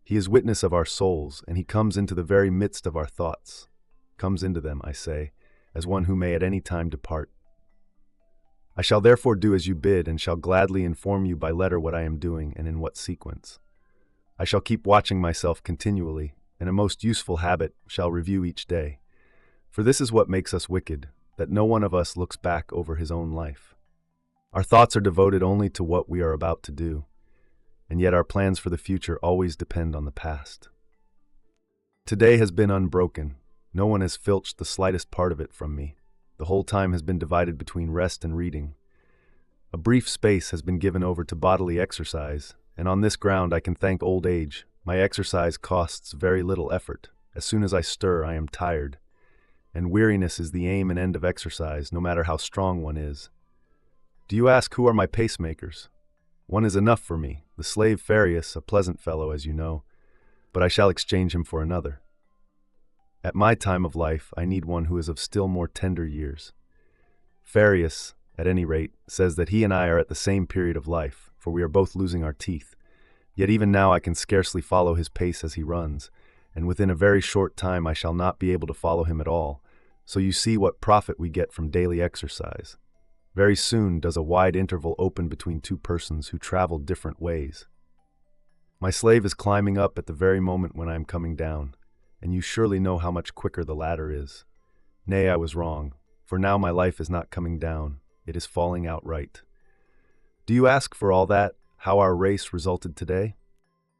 He is witness of our souls, and he comes into the very midst of our thoughts. Comes into them, I say, as one who may at any time depart. I shall therefore do as you bid, and shall gladly inform you by letter what I am doing and in what sequence. I shall keep watching myself continually, and a most useful habit shall review each day. For this is what makes us wicked, that no one of us looks back over his own life. Our thoughts are devoted only to what we are about to do, and yet our plans for the future always depend on the past. Today has been unbroken. No one has filched the slightest part of it from me. The whole time has been divided between rest and reading. A brief space has been given over to bodily exercise, and on this ground I can thank old age. My exercise costs very little effort. As soon as I stir, I am tired, and weariness is the aim and end of exercise, no matter how strong one is. Do you ask who are my pacemakers? One is enough for me, the slave Farius, a pleasant fellow, as you know, but I shall exchange him for another. At my time of life, I need one who is of still more tender years. Farius, at any rate, says that he and I are at the same period of life, for we are both losing our teeth. Yet even now I can scarcely follow his pace as he runs, and within a very short time I shall not be able to follow him at all. So you see what profit we get from daily exercise. Very soon does a wide interval open between two persons who travel different ways. My slave is climbing up at the very moment when I am coming down, and you surely know how much quicker the ladder is. Nay, I was wrong, for now my life is not coming down, it is falling outright. Do you ask for all that, how our race resulted today?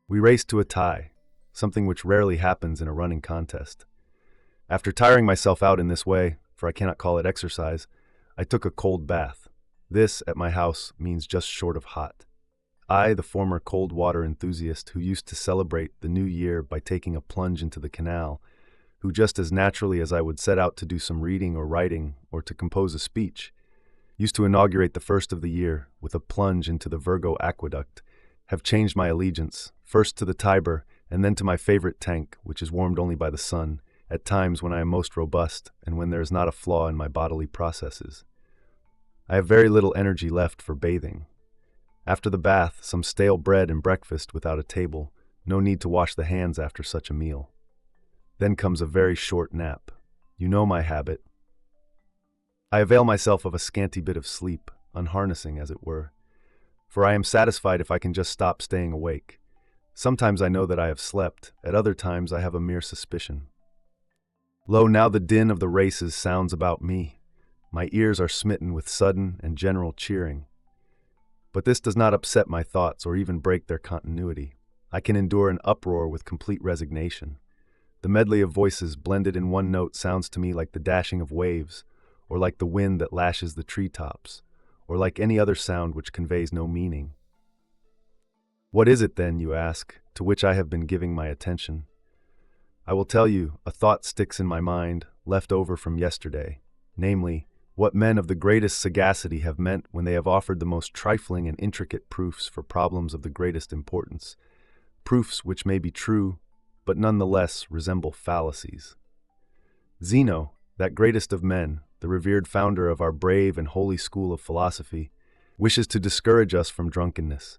We raced to a tie, something which rarely happens in a running contest. After tiring myself out in this way, for I cannot call it exercise, I took a cold bath. This, at my house, means just short of hot. I, the former cold water enthusiast who used to celebrate the new year by taking a plunge into the canal, who just as naturally as I would set out to do some reading or writing or to compose a speech, used to inaugurate the first of the year with a plunge into the Virgo aqueduct, have changed my allegiance, first to the Tiber and then to my favorite tank, which is warmed only by the sun, at times when I am most robust and when there is not a flaw in my bodily processes. I have very little energy left for bathing. After the bath, some stale bread and breakfast without a table. No need to wash the hands after such a meal. Then comes a very short nap. You know my habit. I avail myself of a scanty bit of sleep, unharnessing as it were, for I am satisfied if I can just stop staying awake. Sometimes I know that I have slept, at other times I have a mere suspicion. Lo, now the din of the races sounds about me. My ears are smitten with sudden and general cheering. But this does not upset my thoughts or even break their continuity. I can endure an uproar with complete resignation. The medley of voices blended in one note sounds to me like the dashing of waves, or like the wind that lashes the treetops, or like any other sound which conveys no meaning. What is it then, you ask, to which I have been giving my attention. I will tell you, a thought sticks in my mind, left over from yesterday, namely, what men of the greatest sagacity have meant when they have offered the most trifling and intricate proofs for problems of the greatest importance, proofs which may be true, but nonetheless resemble fallacies. Zeno, that greatest of men, the revered founder of our brave and holy school of philosophy, wishes to discourage us from drunkenness.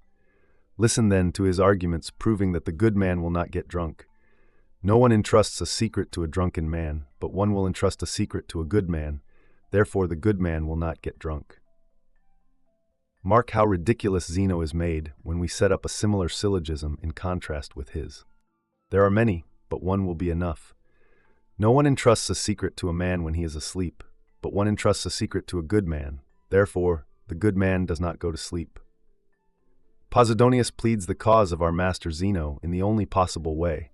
Listen then to his arguments proving that the good man will not get drunk. No one entrusts a secret to a drunken man, but one will entrust a secret to a good man. Therefore the good man will not get drunk. Mark how ridiculous Zeno is made when we set up a similar syllogism in contrast with his. There are many, but one will be enough. No one entrusts a secret to a man when he is asleep, but one entrusts a secret to a good man. Therefore, the good man does not go to sleep. Posidonius pleads the cause of our master Zeno in the only possible way,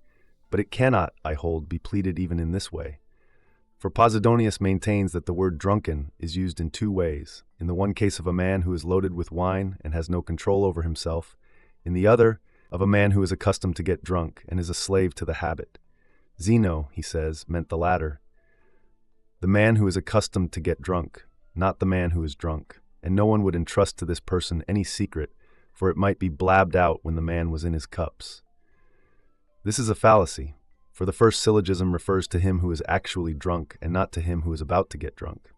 but it cannot, I hold, be pleaded even in this way. For Posidonius maintains that the word drunken is used in two ways, in the one case of a man who is loaded with wine and has no control over himself, in the other, of a man who is accustomed to get drunk and is a slave to the habit. Zeno, he says, meant the latter. The man who is accustomed to get drunk, not the man who is drunk, and no one would entrust to this person any secret, for it might be blabbed out when the man was in his cups. This is a fallacy, for the first syllogism refers to him who is actually drunk and not to him who is about to get drunk.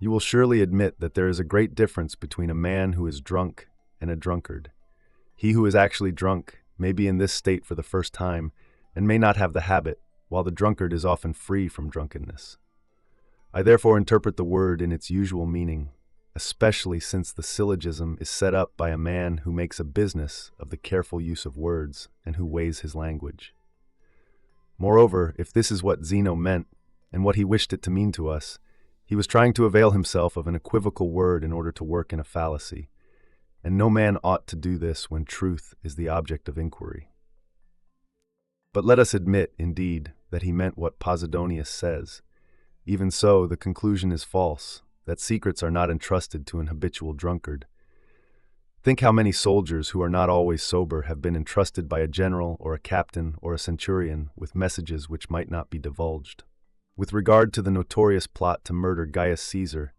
You will surely admit that there is a great difference between a man who is drunk and a drunkard. He who is actually drunk may be in this state for the first time and may not have the habit, while the drunkard is often free from drunkenness. I therefore interpret the word in its usual meaning, especially since the syllogism is set up by a man who makes a business of the careful use of words and who weighs his language. Moreover, if this is what Zeno meant, and what he wished it to mean to us, he was trying to avail himself of an equivocal word in order to work in a fallacy, and no man ought to do this when truth is the object of inquiry. But let us admit, indeed, that he meant what Posidonius says. Even so, the conclusion is false, that secrets are not entrusted to an habitual drunkard. Think how many soldiers who are not always sober have been entrusted by a general or a captain or a centurion with messages which might not be divulged. With regard to the notorious plot to murder Gaius Caesar,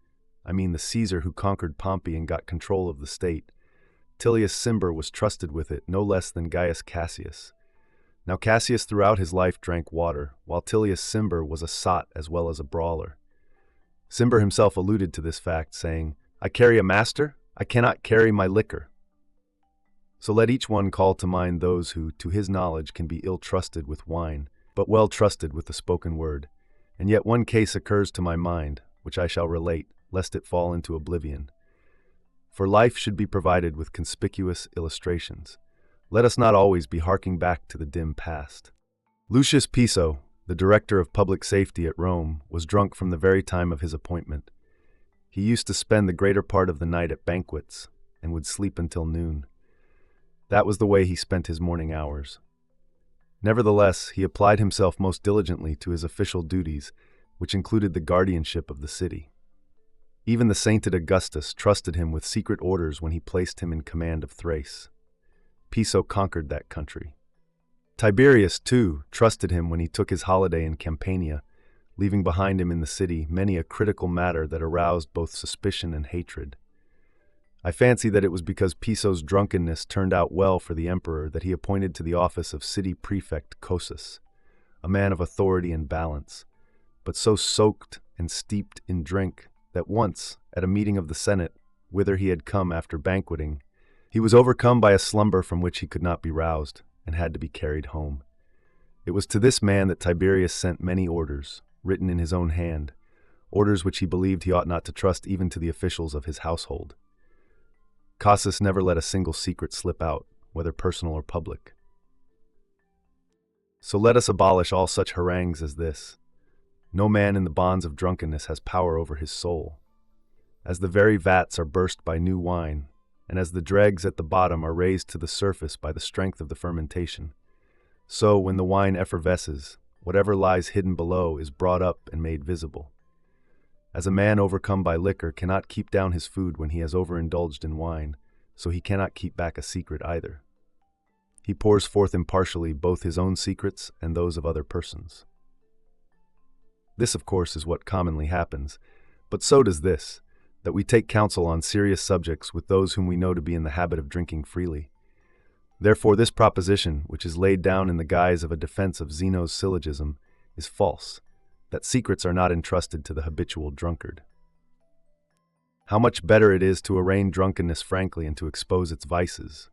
I mean the Caesar who conquered Pompey and got control of the state, Tillius Cimber was trusted with it no less than Gaius Cassius. Now Cassius throughout his life drank water, while Tillius Cimber was a sot as well as a brawler. Cimber himself alluded to this fact, saying, "I carry a master, I cannot carry my liquor." So let each one call to mind those who, to his knowledge, can be ill trusted with wine, but well trusted with the spoken word. And yet one case occurs to my mind, which I shall relate, lest it fall into oblivion. For life should be provided with conspicuous illustrations. Let us not always be harking back to the dim past. Lucius Piso, the director of public safety at Rome, was drunk from the very time of his appointment. He used to spend the greater part of the night at banquets, and would sleep until noon. That was the way he spent his morning hours. Nevertheless, he applied himself most diligently to his official duties, which included the guardianship of the city. Even the sainted Augustus trusted him with secret orders when he placed him in command of Thrace. Piso conquered that country. Tiberius, too, trusted him when he took his holiday in Campania, leaving behind him in the city many a critical matter that aroused both suspicion and hatred. I fancy that it was because Piso's drunkenness turned out well for the emperor that he appointed to the office of city prefect Cossus, a man of authority and balance, but so soaked and steeped in drink that once, at a meeting of the Senate, whither he had come after banqueting, he was overcome by a slumber from which he could not be roused, and had to be carried home. It was to this man that Tiberius sent many orders, written in his own hand, orders which he believed he ought not to trust even to the officials of his household. Cossus never let a single secret slip out, whether personal or public. So let us abolish all such harangues as this. No man in the bonds of drunkenness has power over his soul. As the very vats are burst by new wine, and as the dregs at the bottom are raised to the surface by the strength of the fermentation, so when the wine effervesces, whatever lies hidden below is brought up and made visible. As a man overcome by liquor cannot keep down his food when he has overindulged in wine, so he cannot keep back a secret either. He pours forth impartially both his own secrets and those of other persons. This, of course, is what commonly happens, but so does this, that we take counsel on serious subjects with those whom we know to be in the habit of drinking freely. Therefore, this proposition, which is laid down in the guise of a defense of Zeno's syllogism, is false, that secrets are not entrusted to the habitual drunkard. How much better it is to arraign drunkenness frankly and to expose its vices.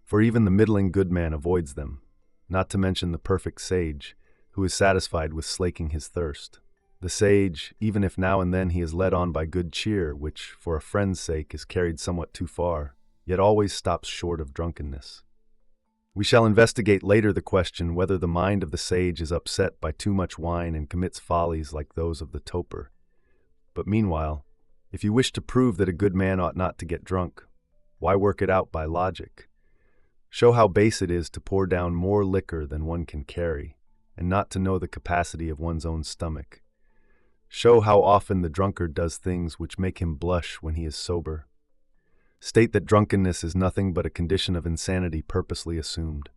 For even the middling good man avoids them, not to mention the perfect sage, who is satisfied with slaking his thirst. The sage, even if now and then he is led on by good cheer, which, for a friend's sake, is carried somewhat too far, yet always stops short of drunkenness. We shall investigate later the question whether the mind of the sage is upset by too much wine and commits follies like those of the toper. But meanwhile, if you wish to prove that a good man ought not to get drunk, why work it out by logic? Show how base it is to pour down more liquor than one can carry, and not to know the capacity of one's own stomach. Show how often the drunkard does things which make him blush when he is sober. State that drunkenness is nothing but a condition of insanity purposely assumed.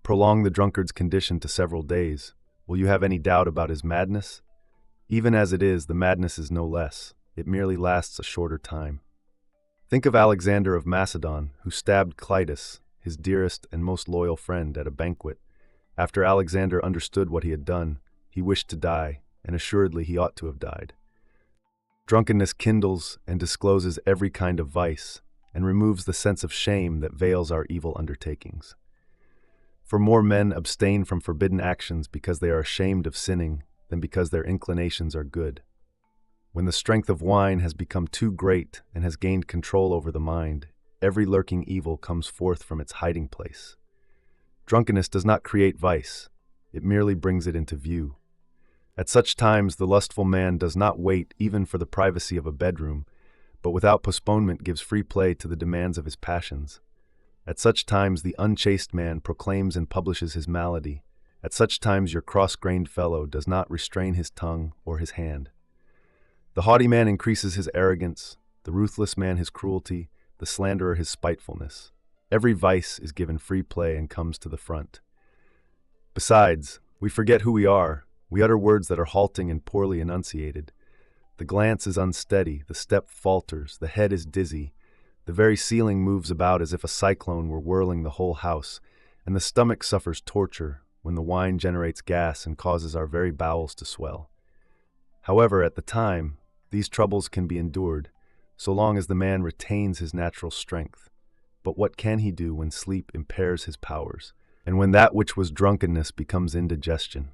Prolong the drunkard's condition to several days. Will you have any doubt about his madness? Even as it is, the madness is no less. It merely lasts a shorter time. Think of Alexander of Macedon, who stabbed Clitus, his dearest and most loyal friend, at a banquet. After Alexander understood what he had done, he wished to die, and assuredly he ought to have died. Drunkenness kindles and discloses every kind of vice, and removes the sense of shame that veils our evil undertakings. For more men abstain from forbidden actions because they are ashamed of sinning than because their inclinations are good. When the strength of wine has become too great and has gained control over the mind, every lurking evil comes forth from its hiding place. Drunkenness does not create vice, it merely brings it into view. At such times, the lustful man does not wait even for the privacy of a bedroom, but without postponement gives free play to the demands of his passions. At such times, the unchaste man proclaims and publishes his malady. At such times, your cross-grained fellow does not restrain his tongue or his hand. The haughty man increases his arrogance, the ruthless man his cruelty, the slanderer his spitefulness. Every vice is given free play and comes to the front. Besides, we forget who we are. We utter words that are halting and poorly enunciated. The glance is unsteady, the step falters, the head is dizzy, the very ceiling moves about as if a cyclone were whirling the whole house, and the stomach suffers torture when the wine generates gas and causes our very bowels to swell. However, at the time, these troubles can be endured, so long as the man retains his natural strength. But what can he do when sleep impairs his powers, and when that which was drunkenness becomes indigestion?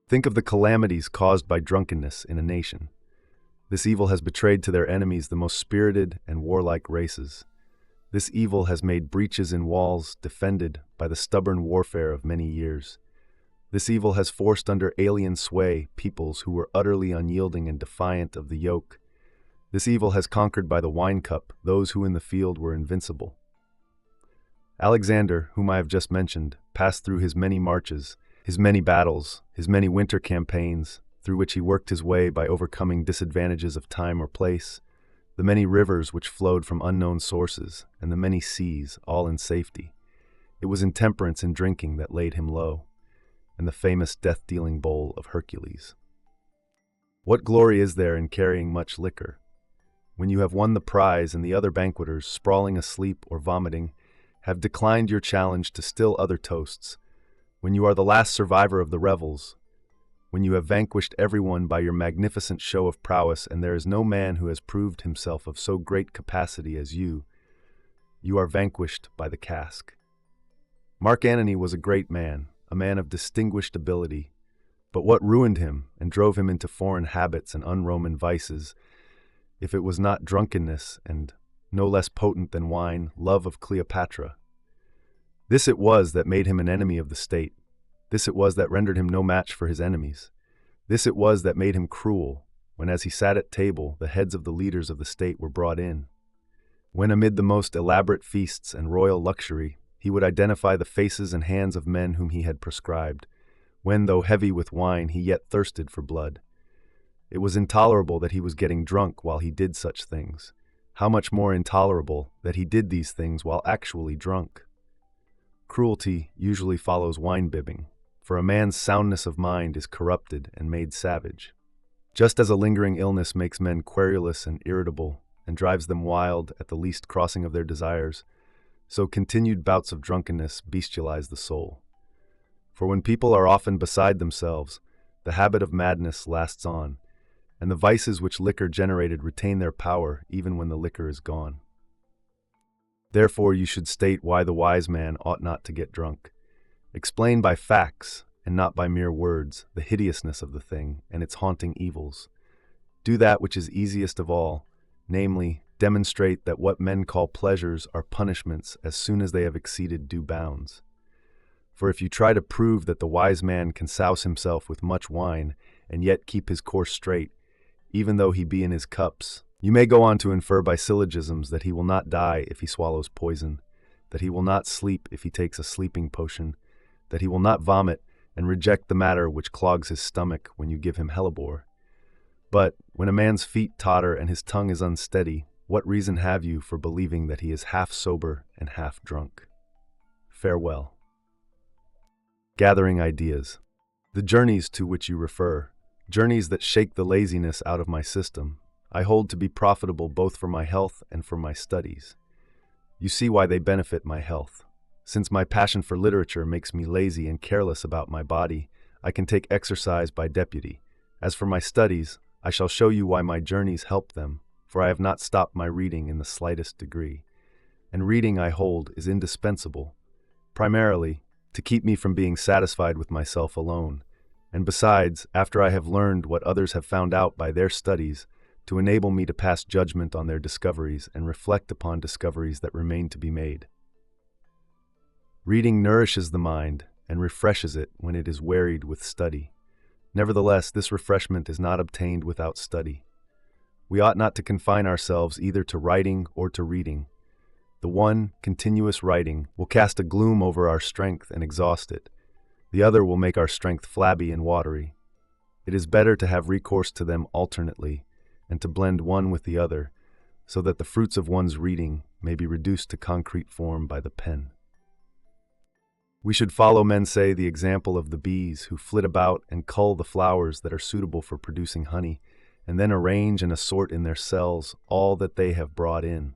Think of the calamities caused by drunkenness in a nation. This evil has betrayed to their enemies the most spirited and warlike races. This evil has made breaches in walls defended by the stubborn warfare of many years. This evil has forced under alien sway peoples who were utterly unyielding and defiant of the yoke. This evil has conquered by the wine cup those who in the field were invincible. Alexander, whom I have just mentioned, passed through his many marches, his many battles, his many winter campaigns, through which he worked his way by overcoming disadvantages of time or place, the many rivers which flowed from unknown sources, and the many seas, all in safety. It was intemperance in drinking that laid him low, and the famous death-dealing bowl of Hercules. What glory is there in carrying much liquor? When you have won the prize and the other banqueters, sprawling asleep or vomiting, have declined your challenge to still other toasts, when you are the last survivor of the revels, when you have vanquished everyone by your magnificent show of prowess, and there is no man who has proved himself of so great capacity as you, you are vanquished by the cask. Mark Antony was a great man, a man of distinguished ability, but what ruined him and drove him into foreign habits and un-Roman vices, if it was not drunkenness and, no less potent than wine, love of Cleopatra? This it was that made him an enemy of the state. This it was that rendered him no match for his enemies. This it was that made him cruel, when as he sat at table, the heads of the leaders of the state were brought in. When amid the most elaborate feasts and royal luxury, he would identify the faces and hands of men whom he had proscribed, when, though heavy with wine, he yet thirsted for blood. It was intolerable that he was getting drunk while he did such things. How much more intolerable that he did these things while actually drunk. Cruelty usually follows wine-bibbing, for a man's soundness of mind is corrupted and made savage. Just as a lingering illness makes men querulous and irritable and drives them wild at the least crossing of their desires, so continued bouts of drunkenness bestialize the soul. For when people are often beside themselves, the habit of madness lasts on, and the vices which liquor generated retain their power even when the liquor is gone. Therefore you should state why the wise man ought not to get drunk. Explain by facts, and not by mere words, the hideousness of the thing and its haunting evils. Do that which is easiest of all, namely, demonstrate that what men call pleasures are punishments as soon as they have exceeded due bounds. For if you try to prove that the wise man can souse himself with much wine and yet keep his course straight, even though he be in his cups, you may go on to infer by syllogisms that he will not die if he swallows poison, that he will not sleep if he takes a sleeping potion, that he will not vomit and reject the matter which clogs his stomach when you give him hellebore. But when a man's feet totter and his tongue is unsteady, what reason have you for believing that he is half sober and half drunk? Farewell. Gathering ideas. The journeys to which you refer, journeys that shake the laziness out of my system, I hold to be profitable both for my health and for my studies. You see why they benefit my health. Since my passion for literature makes me lazy and careless about my body, I can take exercise by deputy. As for my studies, I shall show you why my journeys help them, for I have not stopped my reading in the slightest degree. And reading, I hold, is indispensable, primarily, to keep me from being satisfied with myself alone, and besides, after I have learned what others have found out by their studies, to enable me to pass judgment on their discoveries and reflect upon discoveries that remain to be made. Reading nourishes the mind and refreshes it when it is wearied with study. Nevertheless, this refreshment is not obtained without study. We ought not to confine ourselves either to writing or to reading. The one, continuous writing, will cast a gloom over our strength and exhaust it. The other will make our strength flabby and watery. It is better to have recourse to them alternately, and to blend one with the other, so that the fruits of one's reading may be reduced to concrete form by the pen. We should follow, men say, the example of the bees who flit about and cull the flowers that are suitable for producing honey, and then arrange and assort in their cells all that they have brought in.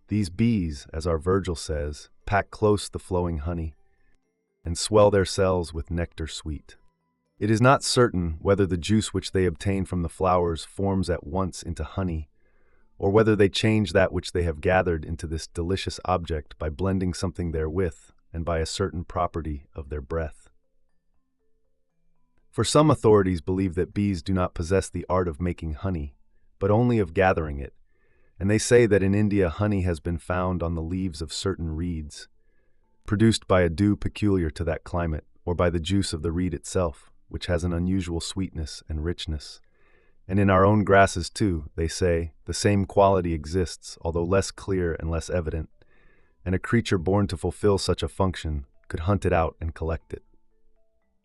These bees, as our Virgil says, pack close the flowing honey, and swell their cells with nectar sweet. It is not certain whether the juice which they obtain from the flowers forms at once into honey, or whether they change that which they have gathered into this delicious object by blending something therewith, and by a certain property of their breath. For some authorities believe that bees do not possess the art of making honey, but only of gathering it, and they say that in India honey has been found on the leaves of certain reeds, produced by a dew peculiar to that climate, or by the juice of the reed itself, which has an unusual sweetness and richness. And in our own grasses too, they say, the same quality exists, although less clear and less evident, and a creature born to fulfill such a function could hunt it out and collect it.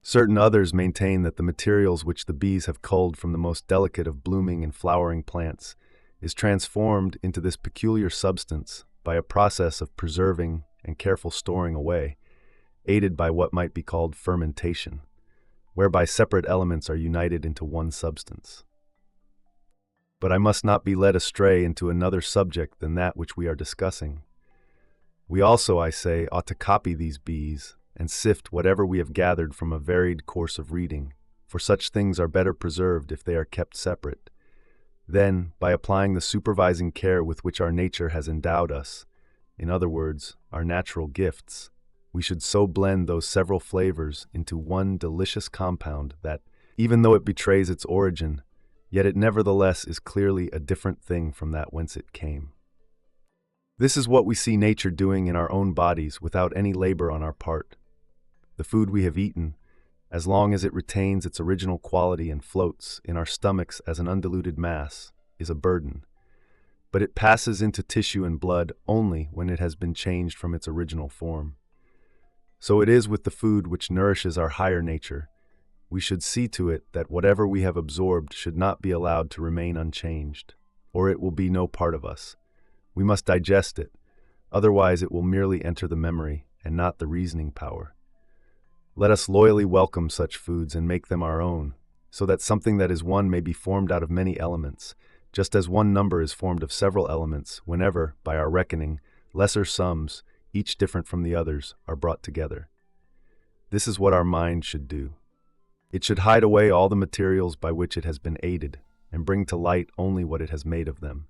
Certain others maintain that the materials which the bees have culled from the most delicate of blooming and flowering plants is transformed into this peculiar substance by a process of preserving and careful storing away, aided by what might be called fermentation, whereby separate elements are united into one substance. But I must not be led astray into another subject than that which we are discussing. We also, I say, ought to copy these bees and sift whatever we have gathered from a varied course of reading, for such things are better preserved if they are kept separate. Then, by applying the supervising care with which our nature has endowed us, in other words, our natural gifts, we should so blend those several flavors into one delicious compound that, even though it betrays its origin, yet it nevertheless is clearly a different thing from that whence it came. This is what we see nature doing in our own bodies without any labor on our part. The food we have eaten, as long as it retains its original quality and floats in our stomachs as an undiluted mass, is a burden. But it passes into tissue and blood only when it has been changed from its original form. So it is with the food which nourishes our higher nature. We should see to it that whatever we have absorbed should not be allowed to remain unchanged, or it will be no part of us. We must digest it, otherwise it will merely enter the memory, and not the reasoning power. Let us loyally welcome such foods and make them our own, so that something that is one may be formed out of many elements, just as one number is formed of several elements whenever, by our reckoning, lesser sums, each different from the others, are brought together. This is what our mind should do. It should hide away all the materials by which it has been aided, and bring to light only what it has made of them.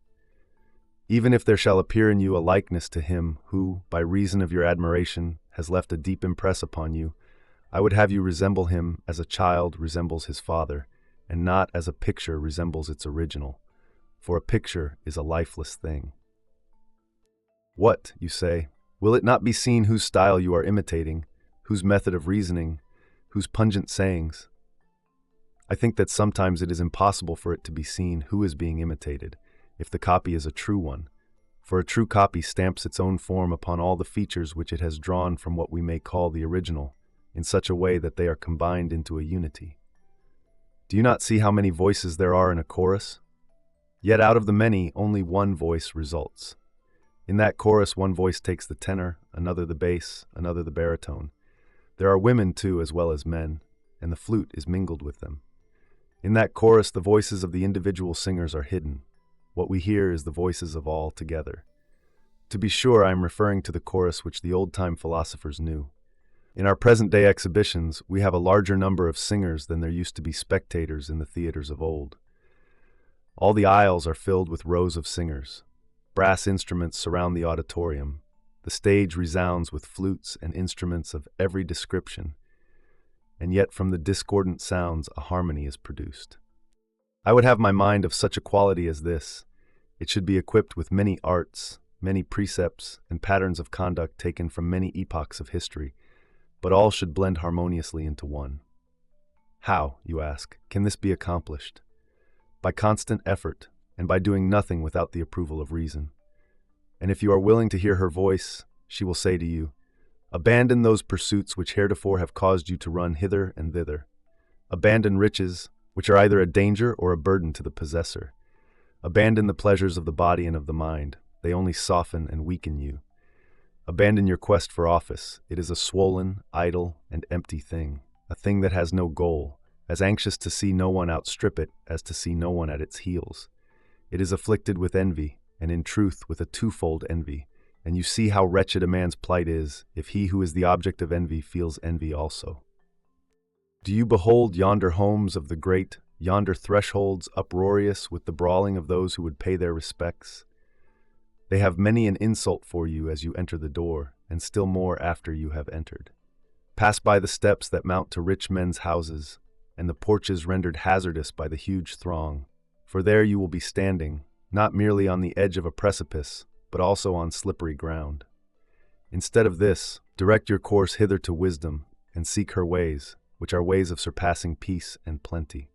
Even if there shall appear in you a likeness to him who, by reason of your admiration, has left a deep impress upon you, I would have you resemble him as a child resembles his father, and not as a picture resembles its original, for a picture is a lifeless thing. What, you say, will it not be seen whose style you are imitating, whose method of reasoning, whose pungent sayings? I think that sometimes it is impossible for it to be seen who is being imitated, if the copy is a true one, for a true copy stamps its own form upon all the features which it has drawn from what we may call the original, in such a way that they are combined into a unity. Do you not see how many voices there are in a chorus? Yet out of the many, only one voice results. In that chorus, one voice takes the tenor, another the bass, another the baritone. There are women, too, as well as men, and the flute is mingled with them. In that chorus, the voices of the individual singers are hidden. What we hear is the voices of all together. To be sure, I am referring to the chorus which the old-time philosophers knew. In our present-day exhibitions, we have a larger number of singers than there used to be spectators in the theaters of old. All the aisles are filled with rows of singers. Brass instruments surround the auditorium. The stage resounds with flutes and instruments of every description, and yet from the discordant sounds a harmony is produced. I would have my mind of such a quality as this. It should be equipped with many arts, many precepts, and patterns of conduct taken from many epochs of history, but all should blend harmoniously into one. How, you ask, can this be accomplished? By constant effort, and by doing nothing without the approval of reason. And if you are willing to hear her voice, she will say to you, abandon those pursuits which heretofore have caused you to run hither and thither. Abandon riches, which are either a danger or a burden to the possessor. Abandon the pleasures of the body and of the mind. They only soften and weaken you. Abandon your quest for office. It is a swollen, idle, and empty thing, a thing that has no goal, as anxious to see no one outstrip it as to see no one at its heels. It is afflicted with envy, and in truth with a twofold envy, and you see how wretched a man's plight is if he who is the object of envy feels envy also. Do you behold yonder homes of the great, yonder thresholds uproarious with the brawling of those who would pay their respects? They have many an insult for you as you enter the door, and still more after you have entered. Pass by the steps that mount to rich men's houses, and the porches rendered hazardous by the huge throng, for there you will be standing, not merely on the edge of a precipice, but also on slippery ground. Instead of this, direct your course hither to wisdom, and seek her ways, which are ways of surpassing peace and plenty.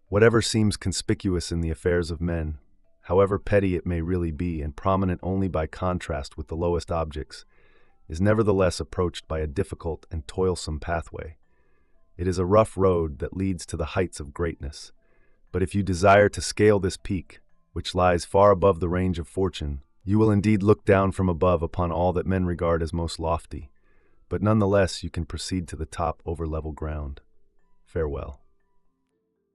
Whatever seems conspicuous in the affairs of men, however petty it may really be and prominent only by contrast with the lowest objects, is nevertheless approached by a difficult and toilsome pathway. It is a rough road that leads to the heights of greatness, but if you desire to scale this peak, which lies far above the range of fortune, you will indeed look down from above upon all that men regard as most lofty, but nonetheless you can proceed to the top over level ground. Farewell.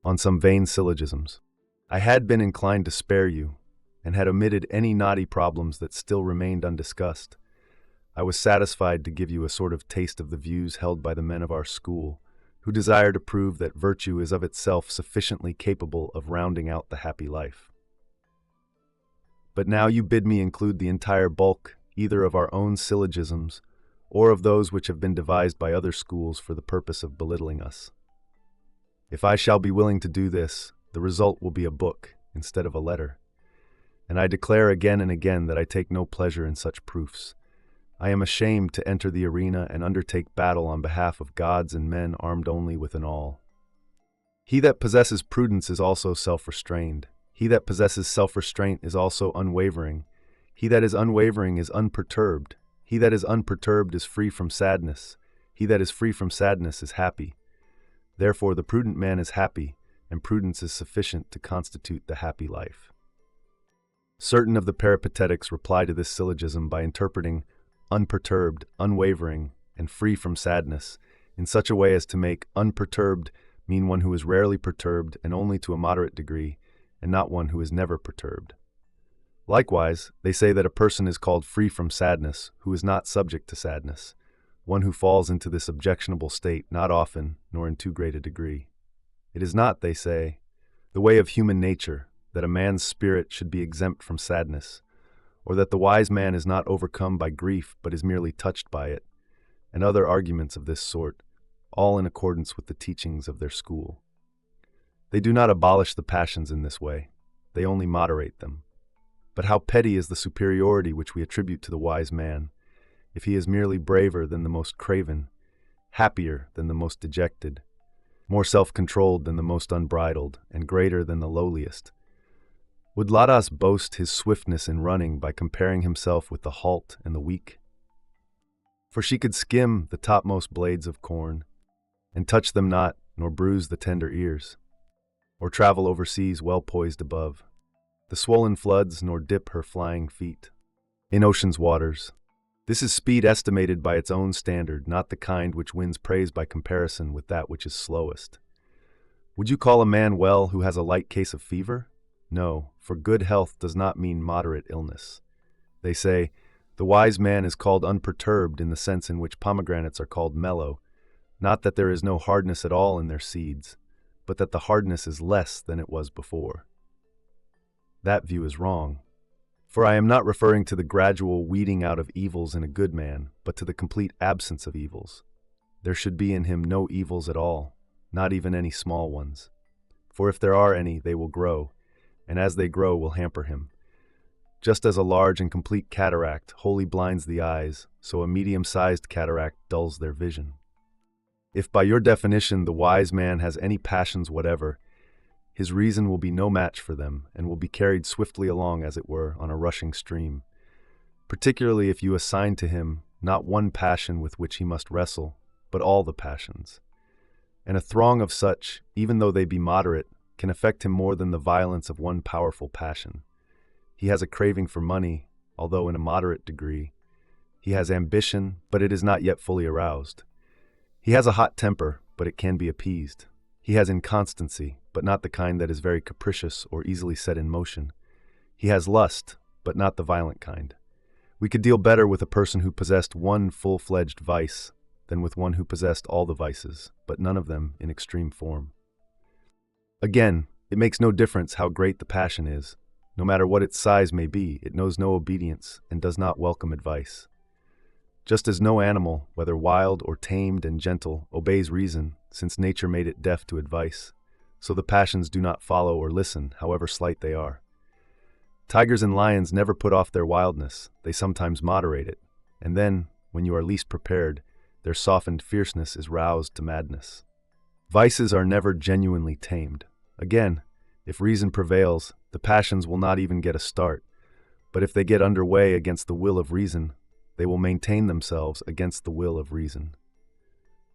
On some vain syllogisms. I had been inclined to spare you, and had omitted any knotty problems that still remained undiscussed. I was satisfied to give you a sort of taste of the views held by the men of our school, who desire to prove that virtue is of itself sufficiently capable of rounding out the happy life. But now you bid me include the entire bulk either of our own syllogisms or of those which have been devised by other schools for the purpose of belittling us. If I shall be willing to do this, the result will be a book instead of a letter. And I declare again and again that I take no pleasure in such proofs. I am ashamed to enter the arena and undertake battle on behalf of gods and men armed only with an awl. He that possesses prudence is also self-restrained. He that possesses self-restraint is also unwavering. He that is unwavering is unperturbed. He that is unperturbed is free from sadness. He that is free from sadness is happy. Therefore the prudent man is happy, and prudence is sufficient to constitute the happy life. Certain of the Peripatetics reply to this syllogism by interpreting unperturbed, unwavering, and free from sadness, in such a way as to make unperturbed mean one who is rarely perturbed and only to a moderate degree, and not one who is never perturbed. Likewise, they say that a person is called free from sadness who is not subject to sadness, one who falls into this objectionable state not often nor in too great a degree. It is not, they say, the way of human nature that a man's spirit should be exempt from sadness, or that the wise man is not overcome by grief but is merely touched by it, and other arguments of this sort, all in accordance with the teachings of their school. They do not abolish the passions in this way, they only moderate them. But how petty is the superiority which we attribute to the wise man, if he is merely braver than the most craven, happier than the most dejected, more self-controlled than the most unbridled, and greater than the lowliest. Would Ladas boast his swiftness in running by comparing himself with the halt and the weak? For she could skim the topmost blades of corn, and touch them not, nor bruise the tender ears, or travel over seas well poised above the swollen floods, nor dip her flying feet in ocean's waters. This is speed estimated by its own standard, not the kind which wins praise by comparison with that which is slowest. Would you call a man well who has a light case of fever? No, for good health does not mean moderate illness. They say, the wise man is called unperturbed in the sense in which pomegranates are called mellow, not that there is no hardness at all in their seeds, but that the hardness is less than it was before. That view is wrong. For I am not referring to the gradual weeding out of evils in a good man, but to the complete absence of evils. There should be in him no evils at all, not even any small ones. For if there are any, they will grow, and as they grow will hamper him. Just as a large and complete cataract wholly blinds the eyes, so a medium-sized cataract dulls their vision. If by your definition the wise man has any passions whatever, his reason will be no match for them, and will be carried swiftly along, as it were, on a rushing stream. Particularly if you assign to him not one passion with which he must wrestle, but all the passions. And a throng of such, even though they be moderate, can affect him more than the violence of one powerful passion. He has a craving for money, although in a moderate degree. He has ambition, but it is not yet fully aroused. He has a hot temper, but it can be appeased. He has inconstancy, but not the kind that is very capricious or easily set in motion. He has lust, but not the violent kind. We could deal better with a person who possessed one full-fledged vice than with one who possessed all the vices, but none of them in extreme form. Again, it makes no difference how great the passion is. No matter what its size may be, it knows no obedience and does not welcome advice. Just as no animal, whether wild or tamed and gentle, obeys reason, since nature made it deaf to advice, so the passions do not follow or listen, however slight they are. Tigers and lions never put off their wildness, they sometimes moderate it, and then, when you are least prepared, their softened fierceness is roused to madness. Vices are never genuinely tamed. Again, if reason prevails, the passions will not even get a start, but if they get under way against the will of reason, they will maintain themselves against the will of reason.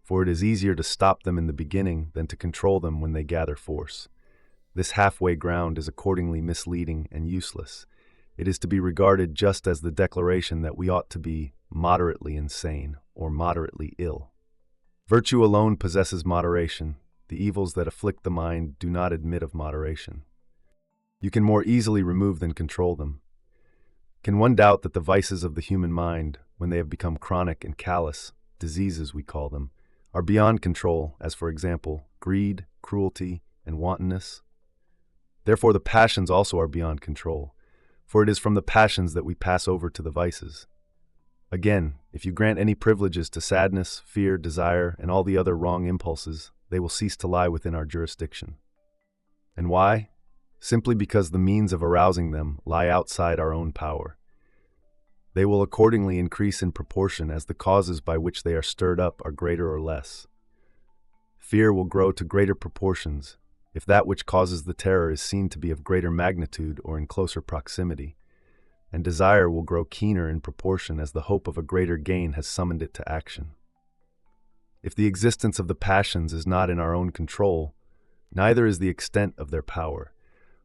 For it is easier to stop them in the beginning than to control them when they gather force. This halfway ground is accordingly misleading and useless. It is to be regarded just as the declaration that we ought to be moderately insane or moderately ill. Virtue alone possesses moderation. The evils that afflict the mind do not admit of moderation. You can more easily remove than control them. Can one doubt that the vices of the human mind, when they have become chronic and callous, diseases we call them, are beyond control, as for example, greed, cruelty, and wantonness? Therefore the passions also are beyond control, for it is from the passions that we pass over to the vices. Again, if you grant any privileges to sadness, fear, desire, and all the other wrong impulses, they will cease to lie within our jurisdiction. And why? Simply because the means of arousing them lie outside our own power. They will accordingly increase in proportion as the causes by which they are stirred up are greater or less. Fear will grow to greater proportions if that which causes the terror is seen to be of greater magnitude or in closer proximity, and desire will grow keener in proportion as the hope of a greater gain has summoned it to action. If the existence of the passions is not in our own control, neither is the extent of their power,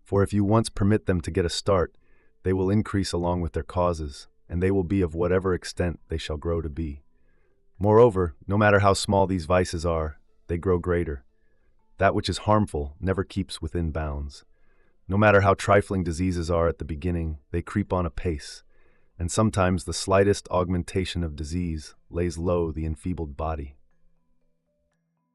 for if you once permit them to get a start, they will increase along with their causes, and they will be of whatever extent they shall grow to be. Moreover, no matter how small these vices are, they grow greater. That which is harmful never keeps within bounds. No matter how trifling diseases are at the beginning, they creep on apace, and sometimes the slightest augmentation of disease lays low the enfeebled body.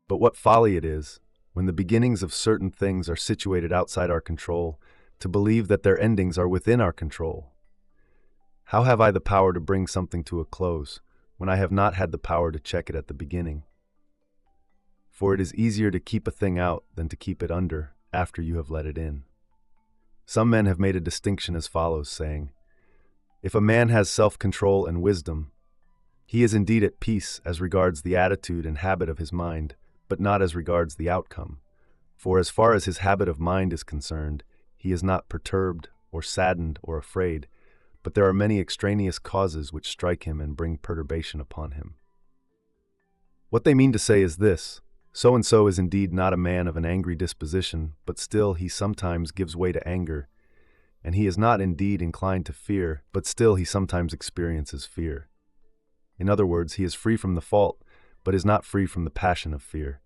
But what folly it is, when the beginnings of certain things are situated outside our control, to believe that their endings are within our control. How have I the power to bring something to a close, when I have not had the power to check it at the beginning? For it is easier to keep a thing out than to keep it under after you have let it in. Some men have made a distinction as follows, saying, if a man has self-control and wisdom, he is indeed at peace as regards the attitude and habit of his mind, but not as regards the outcome. For as far as his habit of mind is concerned, he is not perturbed or saddened or afraid, but there are many extraneous causes which strike him and bring perturbation upon him. What they mean to say is this: so-and-so is indeed not a man of an angry disposition, but still he sometimes gives way to anger, and he is not indeed inclined to fear, but still he sometimes experiences fear. In other words, he is free from the fault, but is not free from the passion of fear.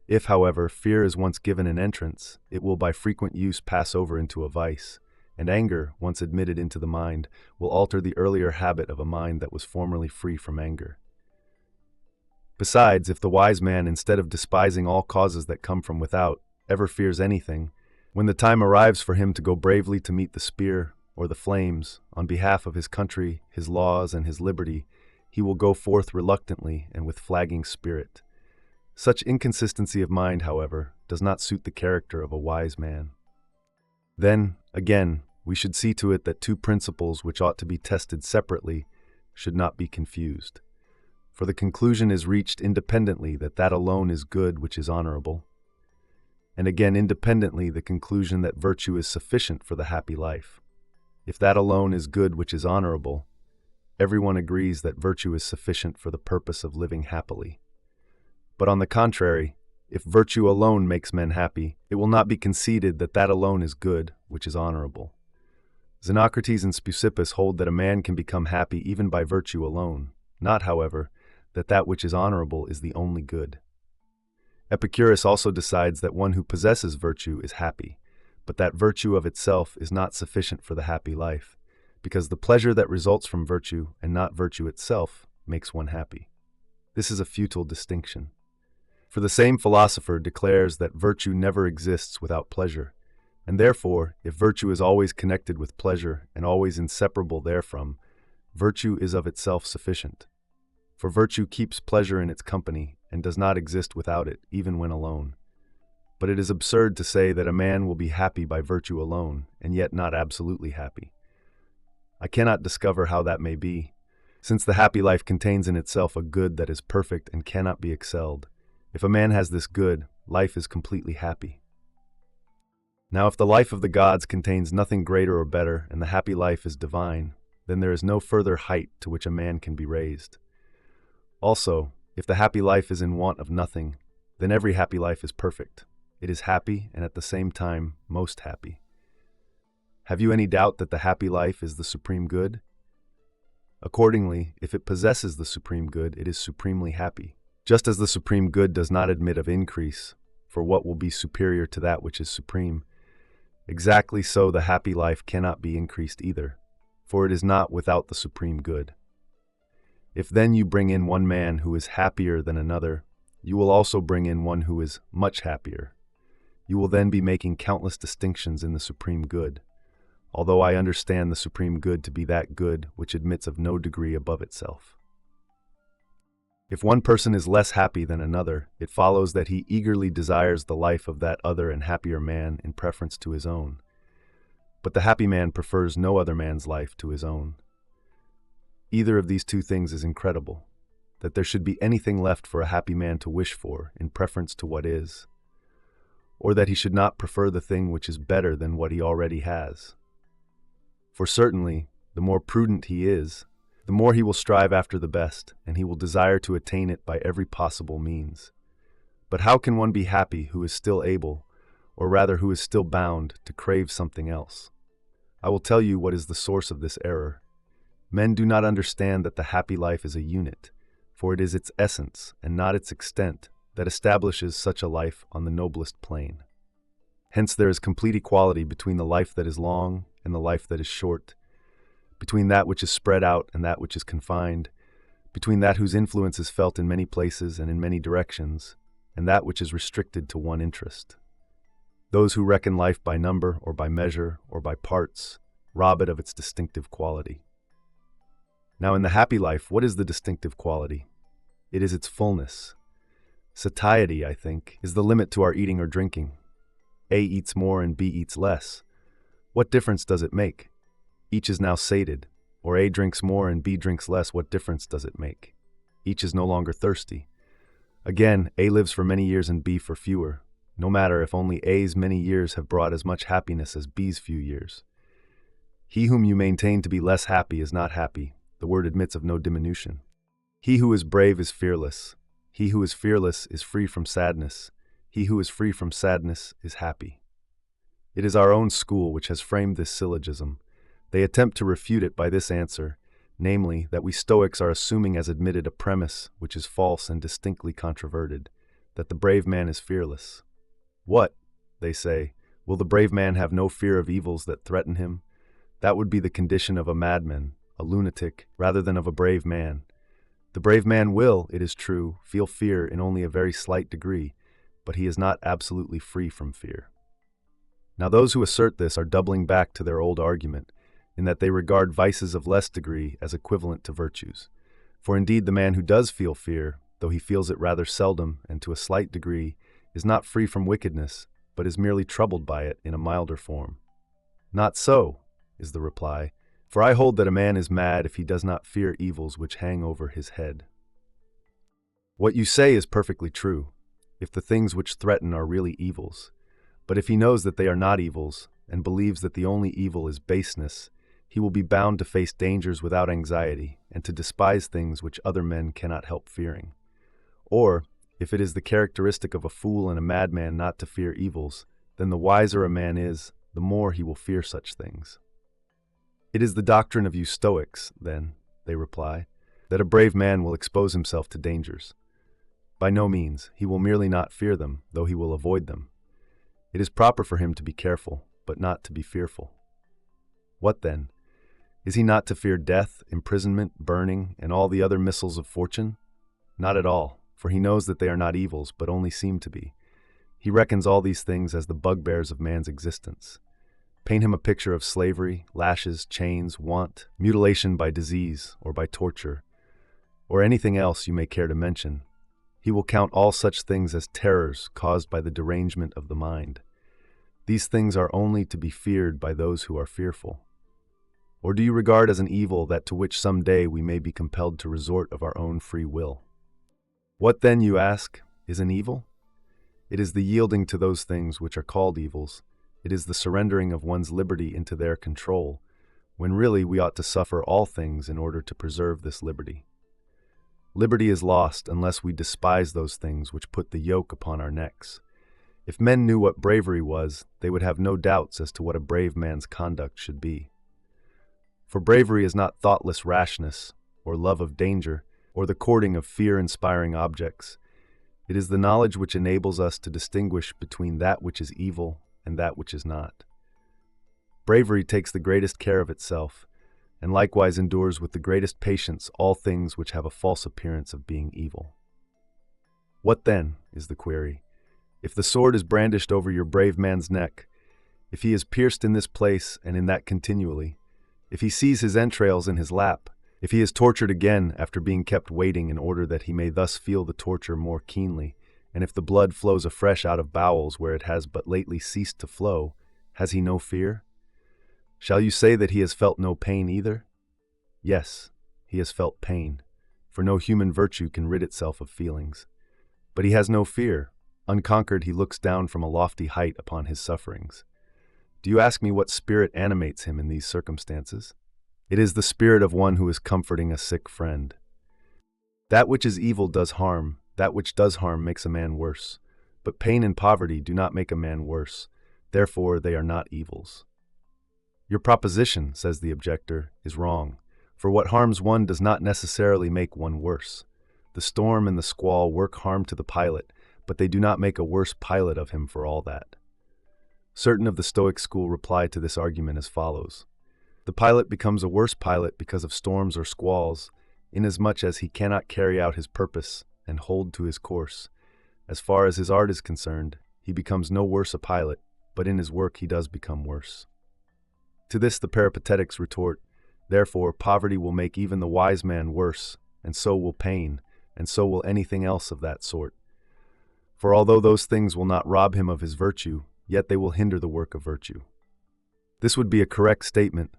If, however, fear is once given an entrance, it will by frequent use pass over into a vice, and anger, once admitted into the mind, will alter the earlier habit of a mind that was formerly free from anger. Besides, if the wise man, instead of despising all causes that come from without, ever fears anything, when the time arrives for him to go bravely to meet the spear or the flames, on behalf of his country, his laws, and his liberty, he will go forth reluctantly and with flagging spirit. Such inconsistency of mind, however, does not suit the character of a wise man. Then, again, we should see to it that two principles which ought to be tested separately should not be confused. For the conclusion is reached independently that alone is good which is honorable, and again independently the conclusion that virtue is sufficient for the happy life. If that alone is good which is honorable, everyone agrees that virtue is sufficient for the purpose of living happily. But on the contrary, if virtue alone makes men happy, it will not be conceded that alone is good which is honorable. Xenocrates and Speusippus hold that a man can become happy even by virtue alone, not, however, that which is honorable is the only good. Epicurus also decides that one who possesses virtue is happy, but that virtue of itself is not sufficient for the happy life, because the pleasure that results from virtue and not virtue itself makes one happy. This is a futile distinction. For the same philosopher declares that virtue never exists without pleasure, and therefore, if virtue is always connected with pleasure and always inseparable therefrom, virtue is of itself sufficient. For virtue keeps pleasure in its company and does not exist without it, even when alone. But it is absurd to say that a man will be happy by virtue alone, and yet not absolutely happy. I cannot discover how that may be, since the happy life contains in itself a good that is perfect and cannot be excelled. If a man has this good, life is completely happy. Now, if the life of the gods contains nothing greater or better, and the happy life is divine, then there is no further height to which a man can be raised. Also, if the happy life is in want of nothing, then every happy life is perfect. It is happy and at the same time most happy. Have you any doubt that the happy life is the supreme good? Accordingly, if it possesses the supreme good, it is supremely happy. Just as the supreme good does not admit of increase, for what will be superior to that which is supreme, exactly so the happy life cannot be increased either, for it is not without the supreme good. If then you bring in one man who is happier than another, you will also bring in one who is much happier. You will then be making countless distinctions in the supreme good, although I understand the supreme good to be that good which admits of no degree above itself. If one person is less happy than another, it follows that he eagerly desires the life of that other and happier man in preference to his own. But the happy man prefers no other man's life to his own. Either of these two things is incredible, that there should be anything left for a happy man to wish for in preference to what is, or that he should not prefer the thing which is better than what he already has. For certainly, the more prudent he is, the more he will strive after the best, and he will desire to attain it by every possible means. But how can one be happy who is still able, or rather who is still bound, to crave something else? I will tell you what is the source of this error. Men do not understand that the happy life is a unit, for it is its essence, and not its extent, that establishes such a life on the noblest plane. Hence there is complete equality between the life that is long and the life that is short, between that which is spread out and that which is confined, between that whose influence is felt in many places and in many directions, and that which is restricted to one interest. Those who reckon life by number or by measure or by parts rob it of its distinctive quality. Now in the happy life, what is the distinctive quality? It is its fullness. Satiety, I think, is the limit to our eating or drinking. A eats more and B eats less. What difference does it make? Each is now sated, or A drinks more and B drinks less. What difference does it make? Each is no longer thirsty. Again, A lives for many years and B for fewer, no matter if only A's many years have brought as much happiness as B's few years. He whom you maintain to be less happy is not happy. The word admits of no diminution. He who is brave is fearless. He who is fearless is free from sadness. He who is free from sadness is happy. It is our own school which has framed this syllogism. They attempt to refute it by this answer, namely, that we Stoics are assuming as admitted a premise which is false and distinctly controverted, that the brave man is fearless. What, they say, will the brave man have no fear of evils that threaten him? That would be the condition of a madman, a lunatic, rather than of a brave man. The brave man will, it is true, feel fear in only a very slight degree, but he is not absolutely free from fear. Now those who assert this are doubling back to their old argument, in that they regard vices of less degree as equivalent to virtues. For indeed the man who does feel fear, though he feels it rather seldom and to a slight degree, is not free from wickedness, but is merely troubled by it in a milder form. Not so, is the reply, for I hold that a man is mad if he does not fear evils which hang over his head. What you say is perfectly true, if the things which threaten are really evils. But if he knows that they are not evils, and believes that the only evil is baseness, he will be bound to face dangers without anxiety, and to despise things which other men cannot help fearing. Or, if it is the characteristic of a fool and a madman not to fear evils, then the wiser a man is, the more he will fear such things. It is the doctrine of you Stoics, then, they reply, that a brave man will expose himself to dangers. By no means, he will merely not fear them, though he will avoid them. It is proper for him to be careful, but not to be fearful. What then? Is he not to fear death, imprisonment, burning, and all the other missiles of fortune? Not at all, for he knows that they are not evils, but only seem to be. He reckons all these things as the bugbears of man's existence. Paint him a picture of slavery, lashes, chains, want, mutilation by disease or by torture, or anything else you may care to mention. He will count all such things as terrors caused by the derangement of the mind. These things are only to be feared by those who are fearful. Or do you regard as an evil that to which some day we may be compelled to resort of our own free will? What then, you ask, is an evil? It is the yielding to those things which are called evils. It is the surrendering of one's liberty into their control, when really we ought to suffer all things in order to preserve this liberty. Liberty is lost unless we despise those things which put the yoke upon our necks. If men knew what bravery was, they would have no doubts as to what a brave man's conduct should be. For bravery is not thoughtless rashness, or love of danger, or the courting of fear-inspiring objects. It is the knowledge which enables us to distinguish between that which is evil and that which is not. Bravery takes the greatest care of itself, and likewise endures with the greatest patience all things which have a false appearance of being evil. What then, is the query? If the sword is brandished over your brave man's neck, if he is pierced in this place and in that continually, if he sees his entrails in his lap, if he is tortured again after being kept waiting in order that he may thus feel the torture more keenly, and if the blood flows afresh out of bowels where it has but lately ceased to flow, has he no fear? Shall you say that he has felt no pain either? Yes, he has felt pain, for no human virtue can rid itself of feelings. But he has no fear. Unconquered, he looks down from a lofty height upon his sufferings. Do you ask me what spirit animates him in these circumstances? It is the spirit of one who is comforting a sick friend. That which is evil does harm, that which does harm makes a man worse. But pain and poverty do not make a man worse, therefore they are not evils. Your proposition, says the objector, is wrong, for what harms one does not necessarily make one worse. The storm and the squall work harm to the pilot, but they do not make a worse pilot of him for all that. Certain of the Stoic school reply to this argument as follows. The pilot becomes a worse pilot because of storms or squalls, inasmuch as he cannot carry out his purpose and hold to his course. As far as his art is concerned, he becomes no worse a pilot, but in his work he does become worse. To this the Peripatetics retort, therefore poverty will make even the wise man worse, and so will pain, and so will anything else of that sort. For although those things will not rob him of his virtue, yet they will hinder the work of virtue. This would be a correct statement,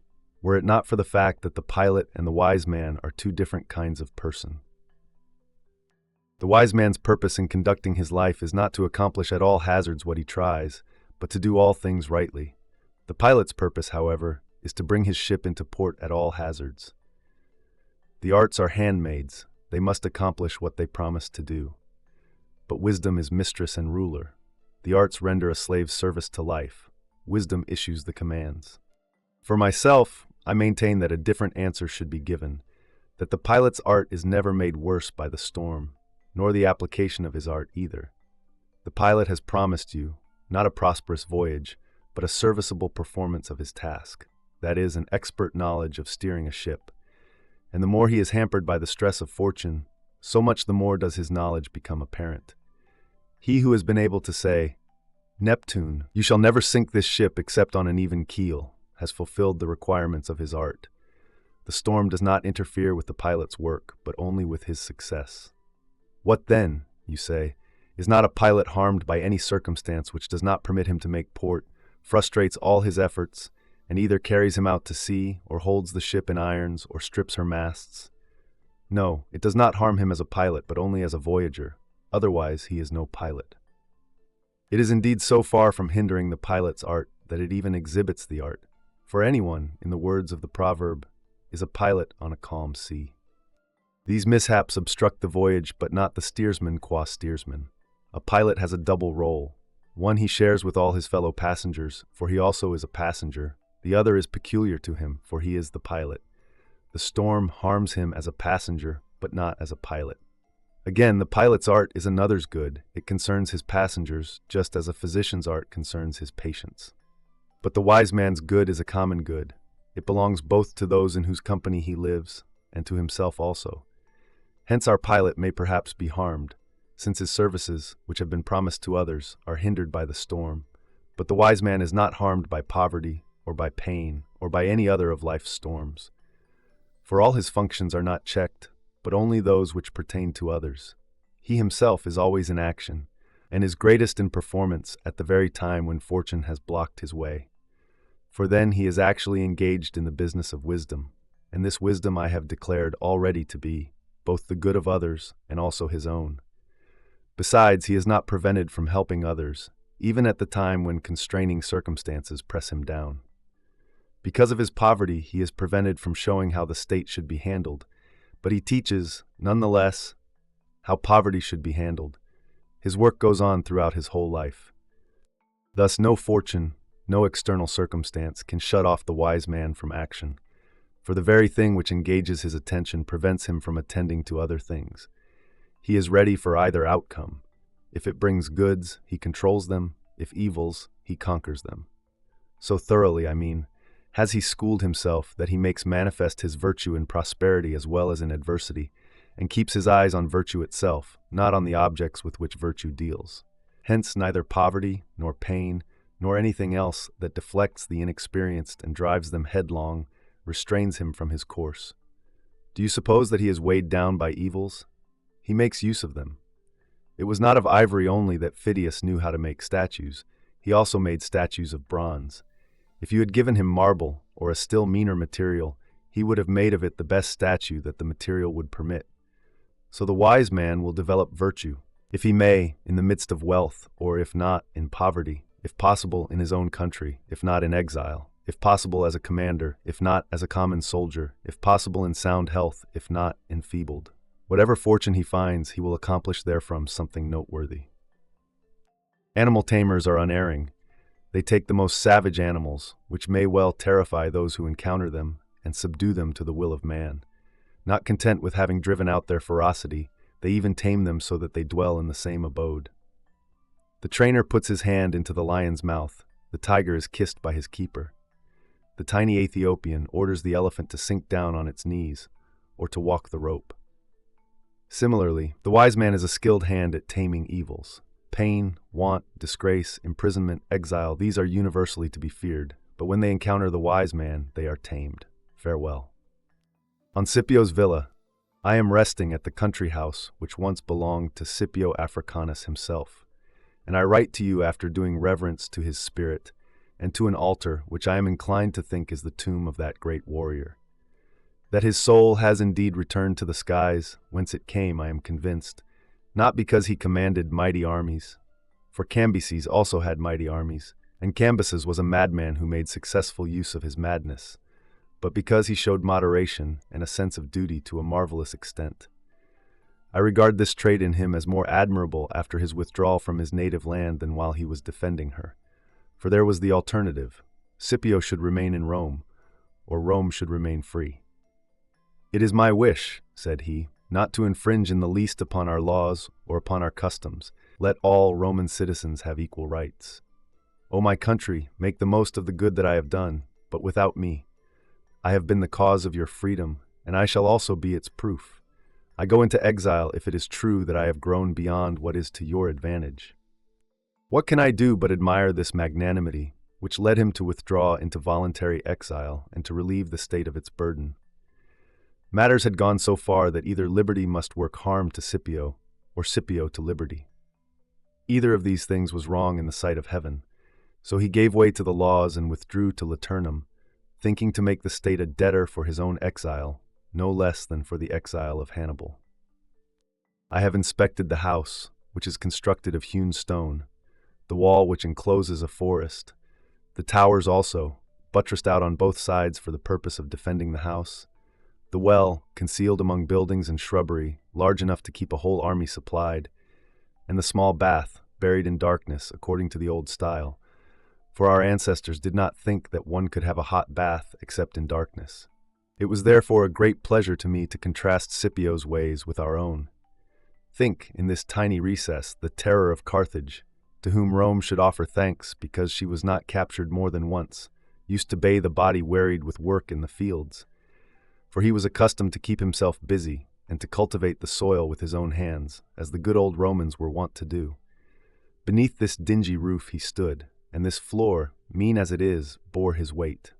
were it not for the fact that the pilot and the wise man are two different kinds of person. The wise man's purpose in conducting his life is not to accomplish at all hazards what he tries, but to do all things rightly. The pilot's purpose, however, is to bring his ship into port at all hazards. The arts are handmaids, they must accomplish what they promise to do. But wisdom is mistress and ruler. The arts render a slave's service to life. Wisdom issues the commands. For myself, I maintain that a different answer should be given, that the pilot's art is never made worse by the storm, nor the application of his art either. The pilot has promised you, not a prosperous voyage, but a serviceable performance of his task, that is, an expert knowledge of steering a ship. And the more he is hampered by the stress of fortune, so much the more does his knowledge become apparent. He who has been able to say, Neptune, you shall never sink this ship except on an even keel, has fulfilled the requirements of his art. The storm does not interfere with the pilot's work, but only with his success. What then, you say, is not a pilot harmed by any circumstance which does not permit him to make port, frustrates all his efforts, and either carries him out to sea, or holds the ship in irons, or strips her masts? No, it does not harm him as a pilot, but only as a voyager. Otherwise, he is no pilot. It is indeed so far from hindering the pilot's art that it even exhibits the art. For anyone, in the words of the proverb, is a pilot on a calm sea. These mishaps obstruct the voyage, but not the steersman qua steersman. A pilot has a double role. One he shares with all his fellow passengers, for he also is a passenger. The other is peculiar to him, for he is the pilot. The storm harms him as a passenger, but not as a pilot. Again, the pilot's art is another's good. It concerns his passengers, just as a physician's art concerns his patients. But the wise man's good is a common good. It belongs both to those in whose company he lives, and to himself also. Hence our pilot may perhaps be harmed, since his services, which have been promised to others, are hindered by the storm. But the wise man is not harmed by poverty, or by pain, or by any other of life's storms. For all his functions are not checked, but only those which pertain to others. He himself is always in action, and is greatest in performance at the very time when fortune has blocked his way. For then he is actually engaged in the business of wisdom, and this wisdom I have declared already to be both the good of others and also his own. Besides, he is not prevented from helping others, even at the time when constraining circumstances press him down. Because of his poverty, he is prevented from showing how the state should be handled, but he teaches, nonetheless, how poverty should be handled. His work goes on throughout his whole life. Thus, no fortune, no external circumstance can shut off the wise man from action, for the very thing which engages his attention prevents him from attending to other things. He is ready for either outcome. If it brings goods, he controls them. If evils, he conquers them. So thoroughly, has he schooled himself that he makes manifest his virtue in prosperity as well as in adversity, and keeps his eyes on virtue itself, not on the objects with which virtue deals. Hence neither poverty, nor pain, nor anything else that deflects the inexperienced and drives them headlong, restrains him from his course. Do you suppose that he is weighed down by evils? He makes use of them. It was not of ivory only that Phidias knew how to make statues. He also made statues of bronze. If you had given him marble, or a still meaner material, he would have made of it the best statue that the material would permit. So the wise man will develop virtue, if he may, in the midst of wealth, or if not, in poverty, if possible, in his own country, if not in exile, if possible as a commander, if not as a common soldier, if possible in sound health, if not enfeebled. Whatever fortune he finds, he will accomplish therefrom something noteworthy. Animal tamers are unerring. They take the most savage animals, which may well terrify those who encounter them, and subdue them to the will of man. Not content with having driven out their ferocity, they even tame them so that they dwell in the same abode. The trainer puts his hand into the lion's mouth. The tiger is kissed by his keeper. The tiny Ethiopian orders the elephant to sink down on its knees or to walk the rope. Similarly, the wise man is a skilled hand at taming evils. Pain, want, disgrace, imprisonment, exile, these are universally to be feared, but when they encounter the wise man, they are tamed. Farewell. On Scipio's villa, I am resting at the country house which once belonged to Scipio Africanus himself, and I write to you after doing reverence to his spirit and to an altar which I am inclined to think is the tomb of that great warrior. That his soul has indeed returned to the skies, whence it came, I am convinced, not because he commanded mighty armies, for Cambyses also had mighty armies, and Cambyses was a madman who made successful use of his madness, but because he showed moderation and a sense of duty to a marvelous extent. I regard this trait in him as more admirable after his withdrawal from his native land than while he was defending her, for there was the alternative: Scipio should remain in Rome, or Rome should remain free. "It is my wish," said he, "not to infringe in the least upon our laws or upon our customs. Let all Roman citizens have equal rights. O my country, make the most of the good that I have done, but without me. I have been the cause of your freedom, and I shall also be its proof. I go into exile if it is true that I have grown beyond what is to your advantage." What can I do but admire this magnanimity, which led him to withdraw into voluntary exile and to relieve the state of its burden? Matters had gone so far that either liberty must work harm to Scipio, or Scipio to liberty. Either of these things was wrong in the sight of heaven, so he gave way to the laws and withdrew to Laternum, thinking to make the state a debtor for his own exile, no less than for the exile of Hannibal. I have inspected the house, which is constructed of hewn stone, the wall which encloses a forest, the towers also, buttressed out on both sides for the purpose of defending the house, the well, concealed among buildings and shrubbery, large enough to keep a whole army supplied, and the small bath, buried in darkness according to the old style, for our ancestors did not think that one could have a hot bath except in darkness. It was therefore a great pleasure to me to contrast Scipio's ways with our own. Think, in this tiny recess, the terror of Carthage, to whom Rome should offer thanks because she was not captured more than once, used to bathe a body wearied with work in the fields, for he was accustomed to keep himself busy and to cultivate the soil with his own hands, as the good old Romans were wont to do. Beneath this dingy roof he stood, and this floor, mean as it is, bore his weight.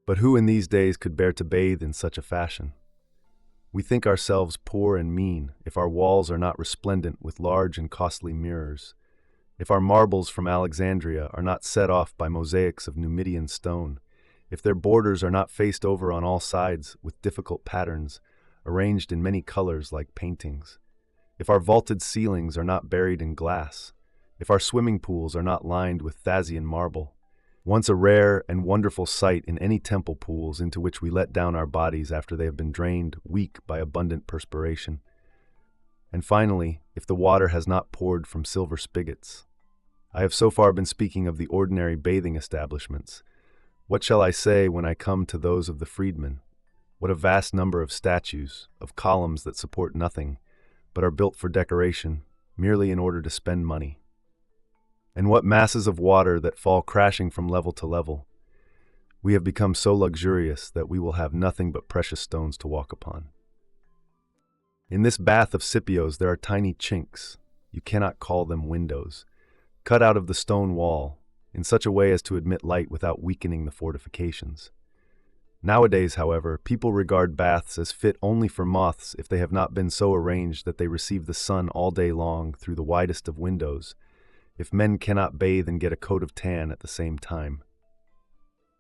But who in these days could bear to bathe in such a fashion? We think ourselves poor and mean if our walls are not resplendent with large and costly mirrors, if our marbles from Alexandria are not set off by mosaics of Numidian stone, if their borders are not faced over on all sides with difficult patterns, arranged in many colors like paintings, if our vaulted ceilings are not buried in glass, if our swimming pools are not lined with Thasian marble, once a rare and wonderful sight in any temple pools into which we let down our bodies after they have been drained weak by abundant perspiration. And finally, if the water has not poured from silver spigots. I have so far been speaking of the ordinary bathing establishments. What shall I say when I come to those of the freedmen? What a vast number of statues, of columns that support nothing, but are built for decoration, merely in order to spend money. And what masses of water that fall crashing from level to level. We have become so luxurious that we will have nothing but precious stones to walk upon. In this bath of Scipio's there are tiny chinks, you cannot call them windows, cut out of the stone wall, in such a way as to admit light without weakening the fortifications. Nowadays, however, people regard baths as fit only for moths if they have not been so arranged that they receive the sun all day long through the widest of windows, if men cannot bathe and get a coat of tan at the same time,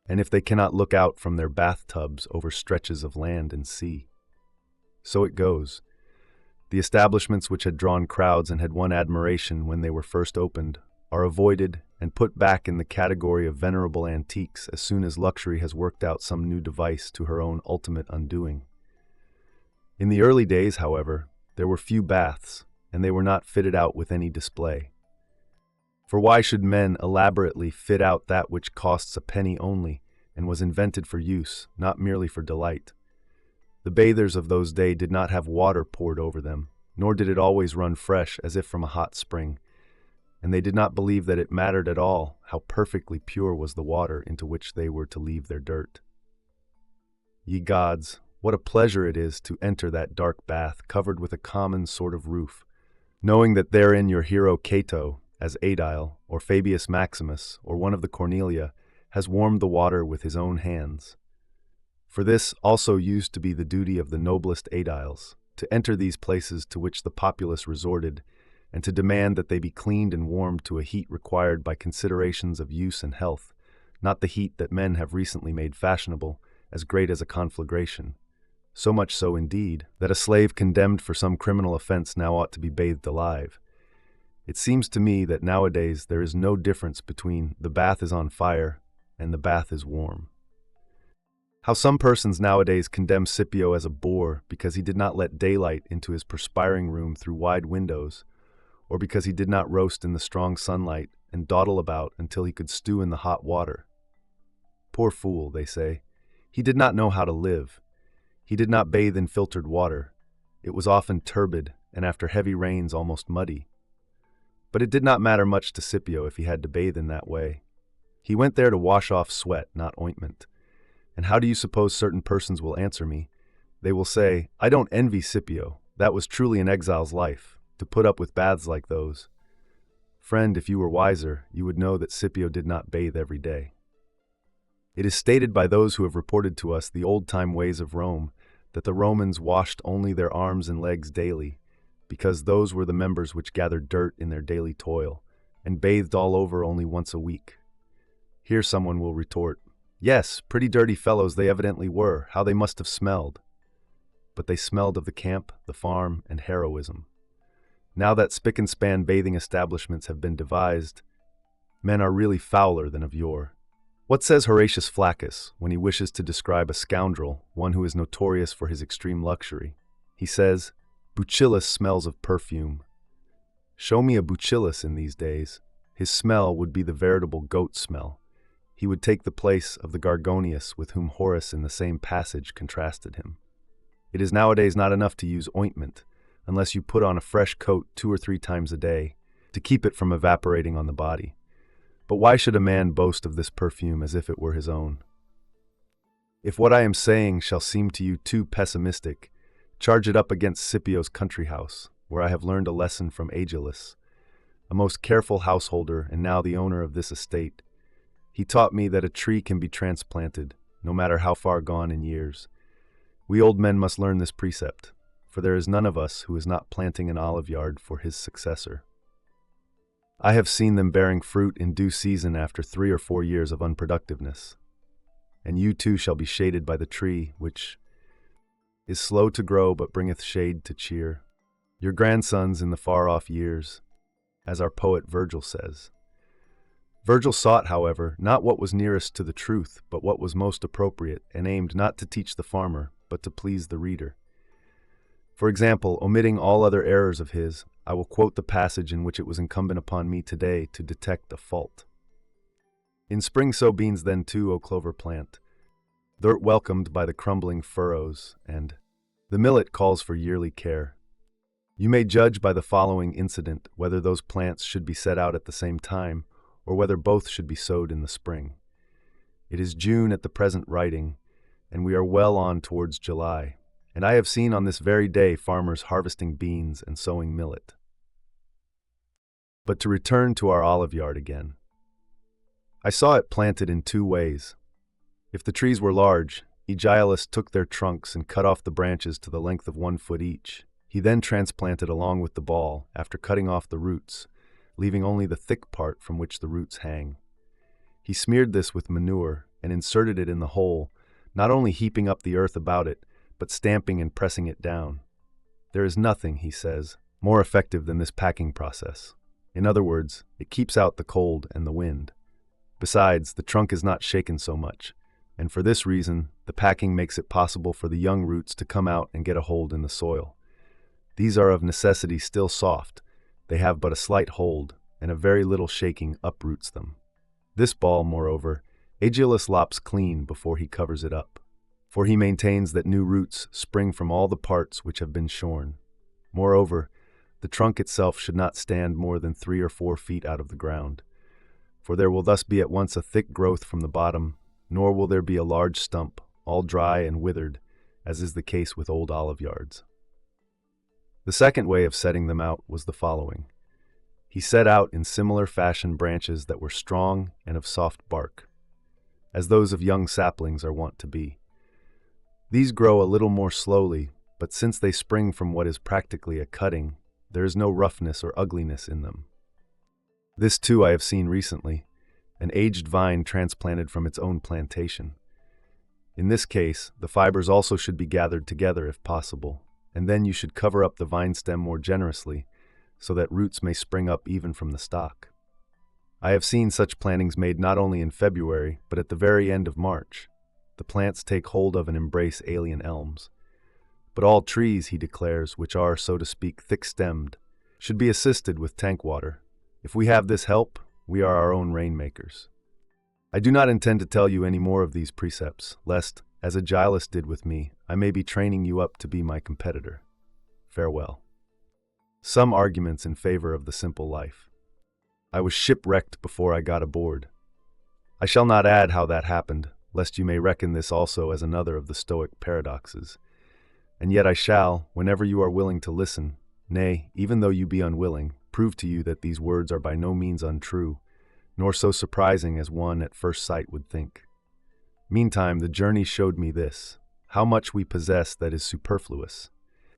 and if they cannot look out from their bathtubs over stretches of land and sea. So it goes. The establishments which had drawn crowds and had won admiration when they were first opened are avoided and put back in the category of venerable antiques as soon as luxury has worked out some new device to her own ultimate undoing. In the early days, however, there were few baths, and they were not fitted out with any display. For why should men elaborately fit out that which costs a penny only, and was invented for use, not merely for delight. The bathers of those days did not have water poured over them, nor did it always run fresh as if from a hot spring, and they did not believe that it mattered at all how perfectly pure was the water into which they were to leave their dirt. Ye gods, what a pleasure it is to enter that dark bath covered with a common sort of roof, knowing that therein your hero Cato, as aedile, or Fabius Maximus, or one of the Cornelia, has warmed the water with his own hands. For this also used to be the duty of the noblest aediles, to enter these places to which the populace resorted, and to demand that they be cleaned and warmed to a heat required by considerations of use and health, not the heat that men have recently made fashionable, as great as a conflagration. So much so, indeed, that a slave condemned for some criminal offense now ought to be bathed alive. It seems to me that nowadays there is no difference between the bath is on fire and the bath is warm. How some persons nowadays condemn Scipio as a boor because he did not let daylight into his perspiring room through wide windows, or because he did not roast in the strong sunlight and dawdle about until he could stew in the hot water. Poor fool, they say. He did not know how to live. He did not bathe in filtered water. It was often turbid, and after heavy rains almost muddy. But it did not matter much to Scipio if he had to bathe in that way. He went there to wash off sweat, not ointment. And how do you suppose certain persons will answer me? They will say, I don't envy Scipio. That was truly an exile's life, to put up with baths like those. Friend, if you were wiser, you would know that Scipio did not bathe every day. It is stated by those who have reported to us the old-time ways of Rome that the Romans washed only their arms and legs daily, because those were the members which gathered dirt in their daily toil, and bathed all over only once a week. Here someone will retort, yes, pretty dirty fellows they evidently were, how they must have smelled. But they smelled of the camp, the farm, and heroism. Now that spick-and-span bathing establishments have been devised, men are really fouler than of yore. What says Horatius Flaccus when he wishes to describe a scoundrel, one who is notorious for his extreme luxury? He says, Bucillus smells of perfume. Show me a Bucillus in these days. His smell would be the veritable goat smell. He would take the place of the Gorgonius with whom Horace in the same passage contrasted him. It is nowadays not enough to use ointment, unless you put on a fresh coat 2 or 3 times a day, to keep it from evaporating on the body. But why should a man boast of this perfume as if it were his own? If what I am saying shall seem to you too pessimistic, charge it up against Scipio's country house, where I have learned a lesson from Agelus, a most careful householder and now the owner of this estate. He taught me that a tree can be transplanted, no matter how far gone in years. We old men must learn this precept, for there is none of us who is not planting an olive yard for his successor. I have seen them bearing fruit in due season after 3 or 4 years of unproductiveness. And you too shall be shaded by the tree, which is slow to grow but bringeth shade to cheer. Your grandsons in the far-off years, as our poet Virgil says. Virgil sought, however, not what was nearest to the truth, but what was most appropriate, and aimed not to teach the farmer, but to please the reader. For example, omitting all other errors of his, I will quote the passage in which it was incumbent upon me today to detect a fault. In spring sow beans then too, O clover plant, thou'rt welcomed by the crumbling furrows, and the millet calls for yearly care. You may judge by the following incident whether those plants should be set out at the same time, or whether both should be sowed in the spring. It is June at the present writing, and we are well on towards July, and I have seen on this very day farmers harvesting beans and sowing millet. But to return to our olive yard again. I saw it planted in 2 ways. If the trees were large, Aegialus took their trunks and cut off the branches to the length of 1 foot each. He then transplanted along with the ball, after cutting off the roots, leaving only the thick part from which the roots hang. He smeared this with manure and inserted it in the hole, not only heaping up the earth about it, but stamping and pressing it down. There is nothing, he says, more effective than this packing process. In other words, it keeps out the cold and the wind. Besides, the trunk is not shaken so much, and for this reason, the packing makes it possible for the young roots to come out and get a hold in the soil. These are of necessity still soft. They have but a slight hold, and a very little shaking uproots them. This ball, moreover, Aegialus lops clean before he covers it up, for he maintains that new roots spring from all the parts which have been shorn. Moreover, the trunk itself should not stand more than 3 or 4 feet out of the ground, for there will thus be at once a thick growth from the bottom, nor will there be a large stump, all dry and withered, as is the case with old olive yards. The second way of setting them out was the following. He set out in similar fashion branches that were strong and of soft bark, as those of young saplings are wont to be. These grow a little more slowly, but since they spring from what is practically a cutting, there is no roughness or ugliness in them. This too I have seen recently, an aged vine transplanted from its own plantation. In this case, the fibers also should be gathered together if possible, and then you should cover up the vine stem more generously, so that roots may spring up even from the stock. I have seen such plantings made not only in February, but at the very end of March. The plants take hold of and embrace alien elms. But all trees, he declares, which are, so to speak, thick-stemmed, should be assisted with tank water. If we have this help, we are our own rainmakers. I do not intend to tell you any more of these precepts, lest, as Aegialus did with me, I may be training you up to be my competitor. Farewell. Some arguments in favor of the simple life. I was shipwrecked before I got aboard. I shall not add how that happened, lest you may reckon this also as another of the Stoic paradoxes. And yet I shall, whenever you are willing to listen, nay, even though you be unwilling, prove to you that these words are by no means untrue, nor so surprising as one at first sight would think. Meantime, the journey showed me this, how much we possess that is superfluous,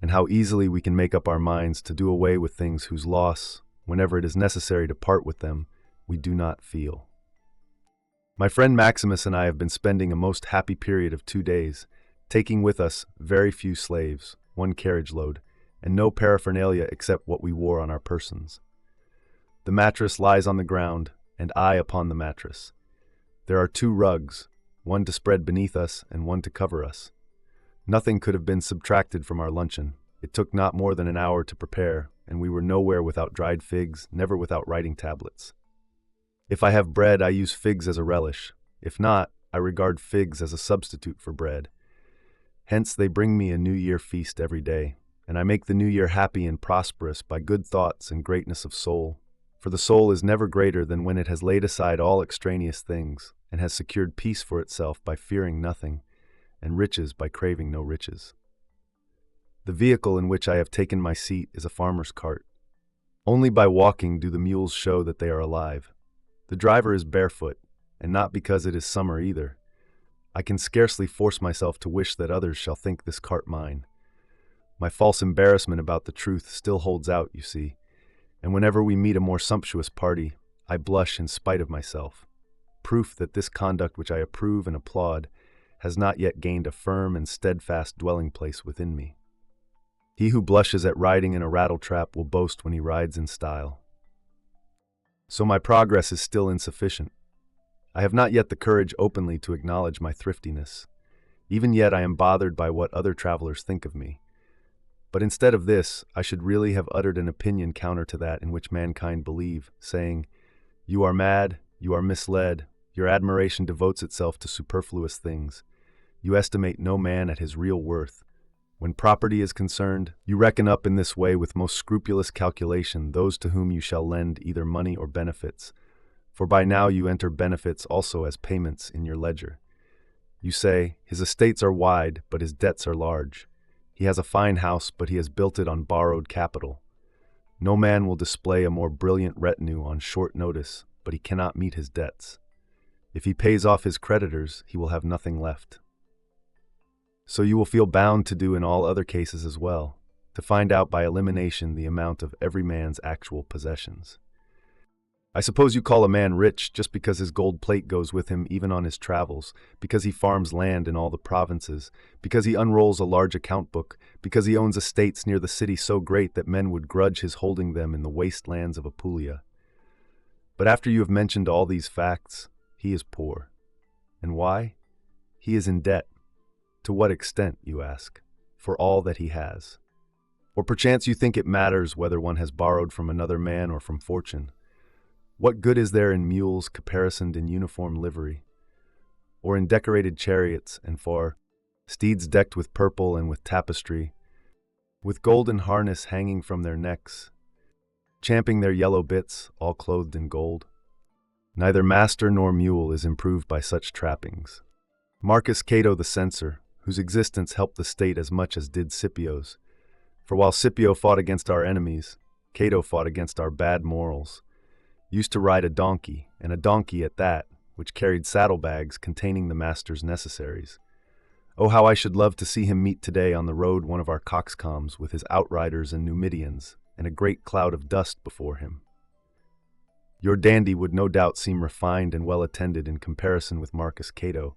and how easily we can make up our minds to do away with things whose loss, whenever it is necessary to part with them, we do not feel. My friend Maximus and I have been spending a most happy period of 2 days, taking with us very few slaves, 1 carriage load, and no paraphernalia except what we wore on our persons. The mattress lies on the ground, and I upon the mattress. There are 2 rugs, one to spread beneath us and one to cover us. Nothing could have been subtracted from our luncheon. It took not more than an hour to prepare, and we were nowhere without dried figs, never without writing tablets. If I have bread, I use figs as a relish. If not, I regard figs as a substitute for bread. Hence they bring me a New Year feast every day, and I make the New Year happy and prosperous by good thoughts and greatness of soul. For the soul is never greater than when it has laid aside all extraneous things, and has secured peace for itself by fearing nothing, and riches by craving no riches. The vehicle in which I have taken my seat is a farmer's cart. Only by walking do the mules show that they are alive. The driver is barefoot, and not because it is summer either. I can scarcely force myself to wish that others shall think this cart mine. My false embarrassment about the truth still holds out, you see, and whenever we meet a more sumptuous party, I blush in spite of myself. Proof that this conduct which I approve and applaud has not yet gained a firm and steadfast dwelling place within me. He who blushes at riding in a rattletrap will boast when he rides in style. So my progress is still insufficient. I have not yet the courage openly to acknowledge my thriftiness. Even yet I am bothered by what other travelers think of me. But instead of this, I should really have uttered an opinion counter to that in which mankind believe, saying, "You are mad, you are misled, your admiration devotes itself to superfluous things. You estimate no man at his real worth. When property is concerned, you reckon up in this way with most scrupulous calculation those to whom you shall lend either money or benefits, for by now you enter benefits also as payments in your ledger. You say, his estates are wide, but his debts are large. He has a fine house, but he has built it on borrowed capital. No man will display a more brilliant retinue on short notice, but he cannot meet his debts. If he pays off his creditors, he will have nothing left. So you will feel bound to do in all other cases as well, to find out by elimination the amount of every man's actual possessions. I suppose you call a man rich just because his gold plate goes with him even on his travels, because he farms land in all the provinces, because he unrolls a large account book, because he owns estates near the city so great that men would grudge his holding them in the waste lands of Apulia. But after you have mentioned all these facts, he is poor. And why? He is in debt. To what extent, you ask? For all that he has. Or perchance you think it matters whether one has borrowed from another man or from fortune. What good is there in mules caparisoned in uniform livery? or in decorated chariots and four, steeds decked with purple and with tapestry, with golden harness hanging from their necks, champing their yellow bits, all clothed in gold. Neither master nor mule is improved by such trappings. Marcus Cato the censor, whose existence helped the state as much as did Scipio's. For while Scipio fought against our enemies, Cato fought against our bad morals, used to ride a donkey, and a donkey at that, which carried saddlebags containing the master's necessaries. Oh, how I should love to see him meet today on the road one of our coxcombs with his outriders and Numidians, and a great cloud of dust before him. Your dandy would no doubt seem refined and well attended in comparison with Marcus Cato,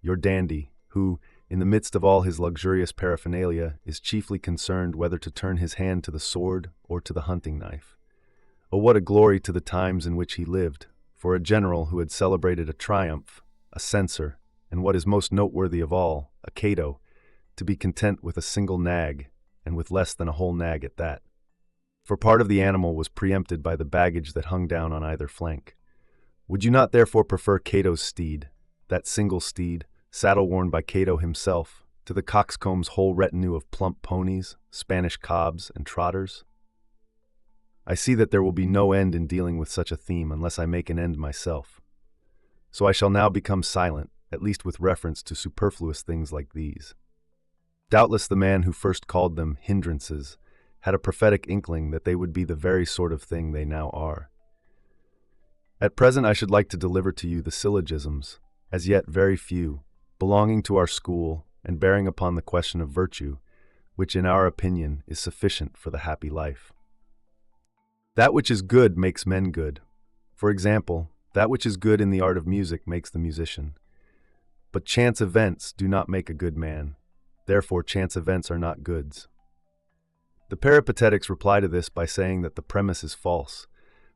your dandy, who, in the midst of all his luxurious paraphernalia, is chiefly concerned whether to turn his hand to the sword or to the hunting knife. Oh, what a glory to the times in which he lived, for a general who had celebrated a triumph, a censor, and what is most noteworthy of all, a Cato, to be content with a single nag, and with less than a whole nag at that. For part of the animal was preempted by the baggage that hung down on either flank. Would you not therefore prefer Cato's steed, that single steed, saddle worn by Cato himself, to the coxcomb's whole retinue of plump ponies, Spanish cobs, and trotters? I see that there will be no end in dealing with such a theme unless I make an end myself. So I shall now become silent, at least with reference to superfluous things like these. Doubtless the man who first called them hindrances had a prophetic inkling that they would be the very sort of thing they now are. At present I should like to deliver to you the syllogisms, as yet very few, belonging to our school and bearing upon the question of virtue, which in our opinion is sufficient for the happy life. That which is good makes men good. For example, that which is good in the art of music makes the musician. But chance events do not make a good man. Therefore chance events are not goods. The Peripatetics reply to this by saying that the premise is false,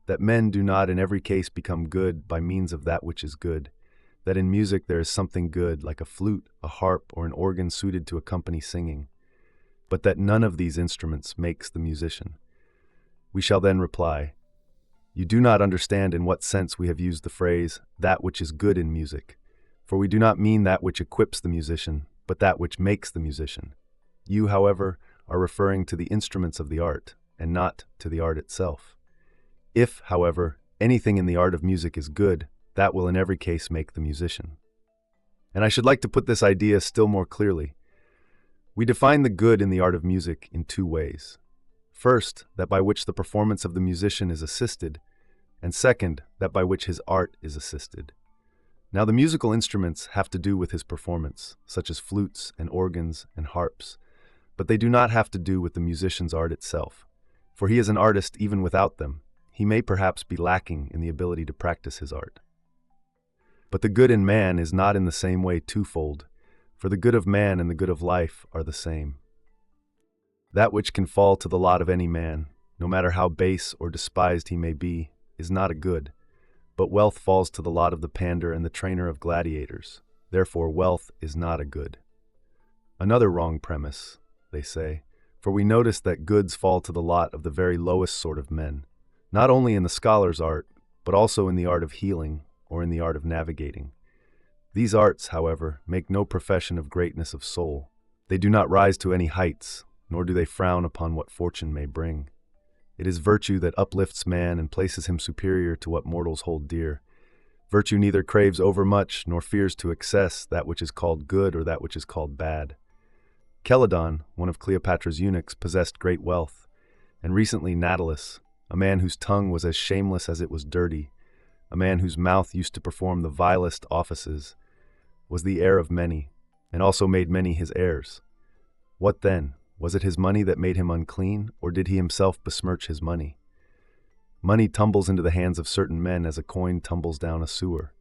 that men do not in every case become good by means of that which is good, that in music there is something good, like a flute, a harp, or an organ suited to accompany singing, but that none of these instruments makes the musician. We shall then reply, you do not understand in what sense we have used the phrase, that which is good in music, for we do not mean that which equips the musician, but that which makes the musician. You, however, are referring to the instruments of the art, and not to the art itself. If, however, anything in the art of music is good, that will in every case make the musician. And I should like to put this idea still more clearly. We define the good in the art of music in two ways. First, that by which the performance of the musician is assisted, and second, that by which his art is assisted. Now the musical instruments have to do with his performance, such as flutes and organs and harps, but they do not have to do with the musician's art itself, for he is an artist even without them. He may perhaps be lacking in the ability to practice his art. But the good in man is not in the same way twofold, for the good of man and the good of life are the same. That which can fall to the lot of any man, no matter how base or despised he may be, is not a good, but wealth falls to the lot of the pander and the trainer of gladiators. Therefore wealth is not a good. Another wrong premise, they say, for we notice that goods fall to the lot of the very lowest sort of men, not only in the scholar's art, but also in the art of healing or in the art of navigating. These arts, however, make no profession of greatness of soul. They do not rise to any heights, nor do they frown upon what fortune may bring. It is virtue that uplifts man and places him superior to what mortals hold dear. Virtue neither craves overmuch nor fears to excess that which is called good or that which is called bad. Celadon, one of Cleopatra's eunuchs, possessed great wealth, and recently Natulus, a man whose tongue was as shameless as it was dirty, a man whose mouth used to perform the vilest offices, was the heir of many, and also made many his heirs. What then? Was it his money that made him unclean, or did he himself besmirch his money? Money tumbles into the hands of certain men as a coin tumbles down a sewer.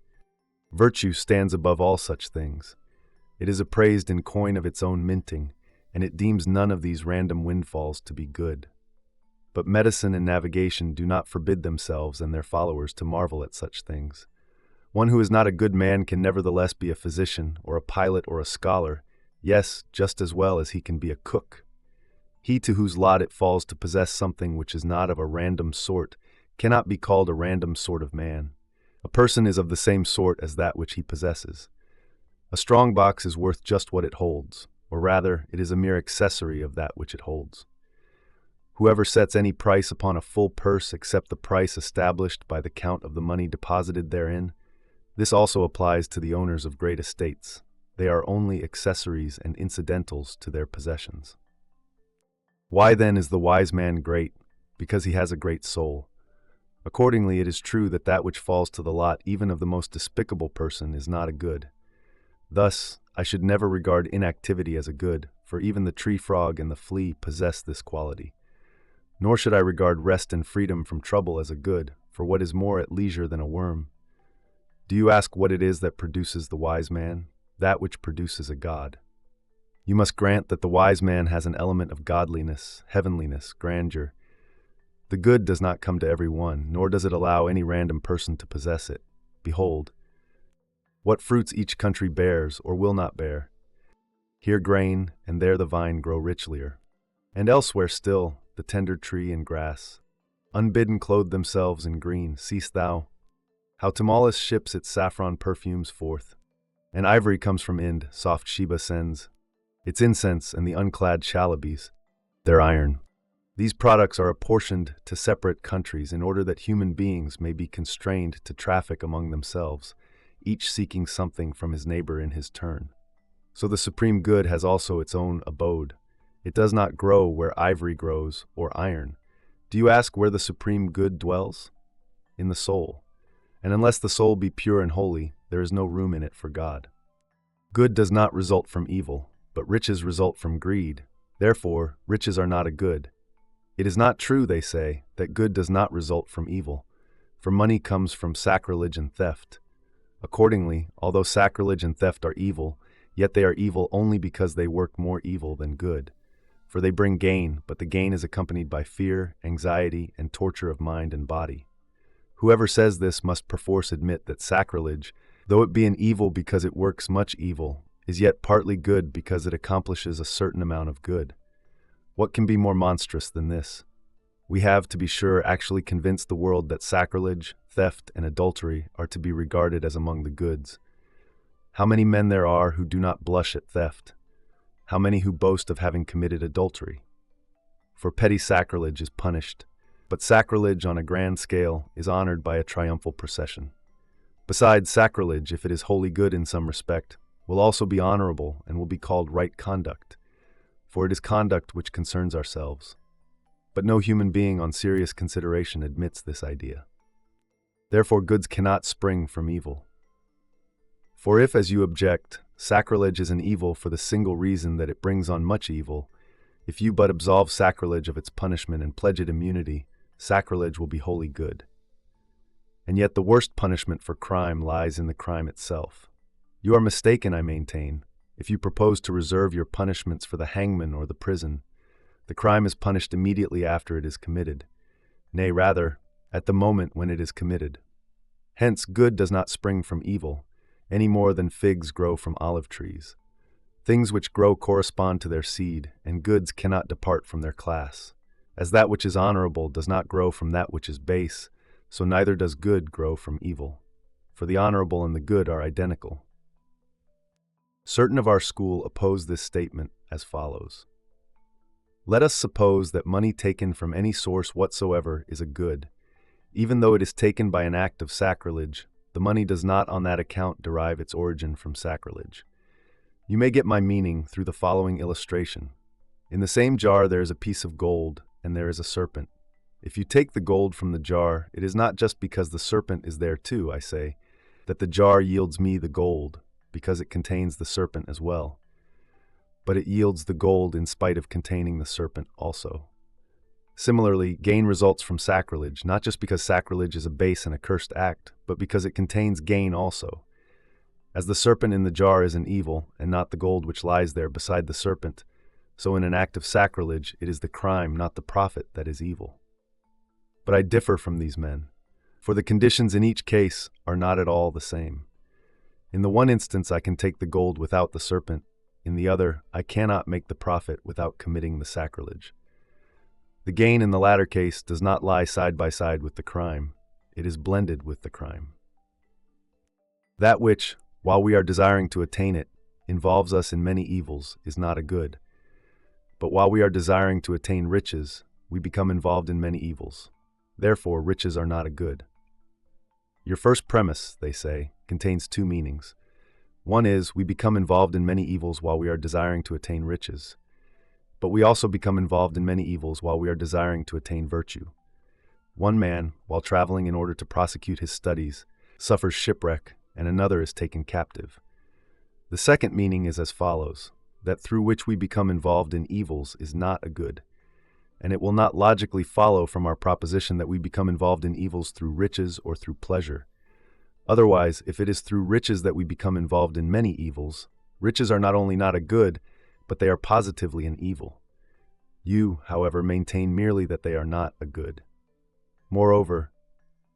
Virtue stands above all such things. It is appraised in coin of its own minting, and it deems none of these random windfalls to be good. But medicine and navigation do not forbid themselves and their followers to marvel at such things. One who is not a good man can nevertheless be a physician or a pilot or a scholar, yes, just as well as he can be a cook. He to whose lot it falls to possess something which is not of a random sort cannot be called a random sort of man. A person is of the same sort as that which he possesses. A strong box is worth just what it holds, or rather, it is a mere accessory of that which it holds. Whoever sets any price upon a full purse except the price established by the count of the money deposited therein, this also applies to the owners of great estates. They are only accessories and incidentals to their possessions. Why then is the wise man great? Because he has a great soul. Accordingly, it is true that that which falls to the lot even of the most despicable person is not a good. Thus, I should never regard inactivity as a good, for even the tree frog and the flea possess this quality. Nor should I regard rest and freedom from trouble as a good, for what is more at leisure than a worm? Do you ask what it is that produces the wise man? That which produces a god. You must grant that the wise man has an element of godliness, heavenliness, grandeur. The good does not come to every one, nor does it allow any random person to possess it. Behold, what fruits each country bears or will not bear. Here grain, and there the vine grow richlier. And elsewhere still, the tender tree and grass. Unbidden clothe themselves in green, seest thou? How Tmolus ships its saffron perfumes forth. And ivory comes from Ind, soft Sheba sends its incense, and the unclad Chalybes their iron. These products are apportioned to separate countries in order that human beings may be constrained to traffic among themselves, each seeking something from his neighbor in his turn. So the supreme good has also its own abode. It does not grow where ivory grows or iron. Do you ask where the supreme good dwells? In the soul. And unless the soul be pure and holy, there is no room in it for God. Good does not result from evil, but riches result from greed. Therefore, riches are not a good. It is not true, they say, that good does not result from evil, for money comes from sacrilege and theft. Accordingly, although sacrilege and theft are evil, yet they are evil only because they work more evil than good. For they bring gain, but the gain is accompanied by fear, anxiety, and torture of mind and body. Whoever says this must perforce admit that sacrilege, though it be an evil because it works much evil, is yet partly good because it accomplishes a certain amount of good. What can be more monstrous than this? We have, to be sure, actually convinced the world that sacrilege, theft, and adultery are to be regarded as among the goods. How many men there are who do not blush at theft? How many who boast of having committed adultery? For petty sacrilege is punished, but sacrilege on a grand scale is honored by a triumphal procession. Besides, sacrilege, if it is wholly good in some respect, will also be honorable and will be called right conduct, for it is conduct which concerns ourselves. But no human being on serious consideration admits this idea. Therefore, goods cannot spring from evil. For if, as you object, sacrilege is an evil for the single reason that it brings on much evil, if you but absolve sacrilege of its punishment and pledge it immunity, sacrilege will be wholly good. And yet the worst punishment for crime lies in the crime itself. You are mistaken, I maintain, if you propose to reserve your punishments for the hangman or the prison. The crime is punished immediately after it is committed, nay, rather, at the moment when it is committed. Hence, good does not spring from evil, any more than figs grow from olive trees. Things which grow correspond to their seed, and goods cannot depart from their class. As that which is honorable does not grow from that which is base, so neither does good grow from evil. For the honorable and the good are identical. Certain of our school oppose this statement as follows. Let us suppose that money taken from any source whatsoever is a good. Even though it is taken by an act of sacrilege, the money does not on that account derive its origin from sacrilege. You may get my meaning through the following illustration. In the same jar there is a piece of gold, and there is a serpent. If you take the gold from the jar, it is not just because the serpent is there too, I say, that the jar yields me the gold, because it contains the serpent as well. But it yields the gold in spite of containing the serpent also. Similarly, gain results from sacrilege, not just because sacrilege is a base and accursed act, but because it contains gain also. As the serpent in the jar is an evil, and not the gold which lies there beside the serpent, so in an act of sacrilege it is the crime, not the profit, that is evil. But I differ from these men, for the conditions in each case are not at all the same. In the one instance I can take the gold without the serpent, in the other I cannot make the profit without committing the sacrilege. The gain in the latter case does not lie side by side with the crime, it is blended with the crime. That which, while we are desiring to attain it, involves us in many evils is not a good. But while we are desiring to attain riches, we become involved in many evils. Therefore, riches are not a good. Your first premise, they say, contains two meanings. One is, we become involved in many evils while we are desiring to attain riches. But we also become involved in many evils while we are desiring to attain virtue. One man, while traveling in order to prosecute his studies, suffers shipwreck, and another is taken captive. The second meaning is as follows, that through which we become involved in evils is not a good, and it will not logically follow from our proposition that we become involved in evils through riches or through pleasure. Otherwise, if it is through riches that we become involved in many evils, riches are not only not a good, but they are positively an evil. You, however, maintain merely that they are not a good. Moreover,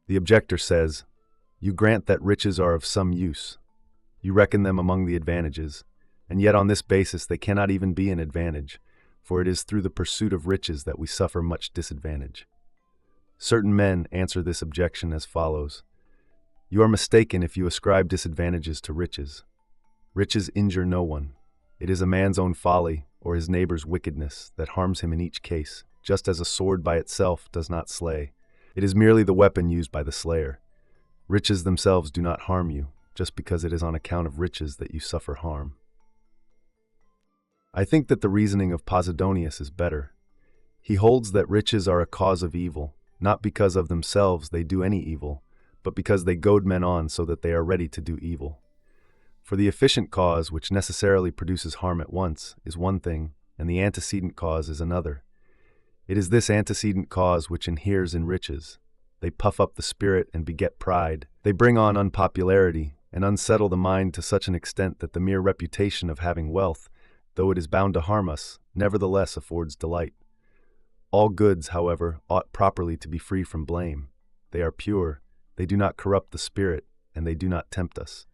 the objector says, you grant that riches are of some use. You reckon them among the advantages, and yet on this basis they cannot even be an advantage, for it is through the pursuit of riches that we suffer much disadvantage. Certain men answer this objection as follows. You are mistaken if you ascribe disadvantages to riches. Riches injure no one. It is a man's own folly or his neighbor's wickedness that harms him in each case, just as a sword by itself does not slay. It is merely the weapon used by the slayer. Riches themselves do not harm you, just because it is on account of riches that you suffer harm. I think that the reasoning of Posidonius is better. He holds that riches are a cause of evil, not because of themselves they do any evil, but because they goad men on so that they are ready to do evil. For the efficient cause, which necessarily produces harm at once, is one thing, and the antecedent cause is another. It is this antecedent cause which inheres in riches. They puff up the spirit and beget pride. They bring on unpopularity and unsettle the mind to such an extent that the mere reputation of having wealth, though it is bound to harm us, nevertheless affords delight. All goods, however, ought properly to be free from blame. They are pure, they do not corrupt the spirit, and they do not tempt us.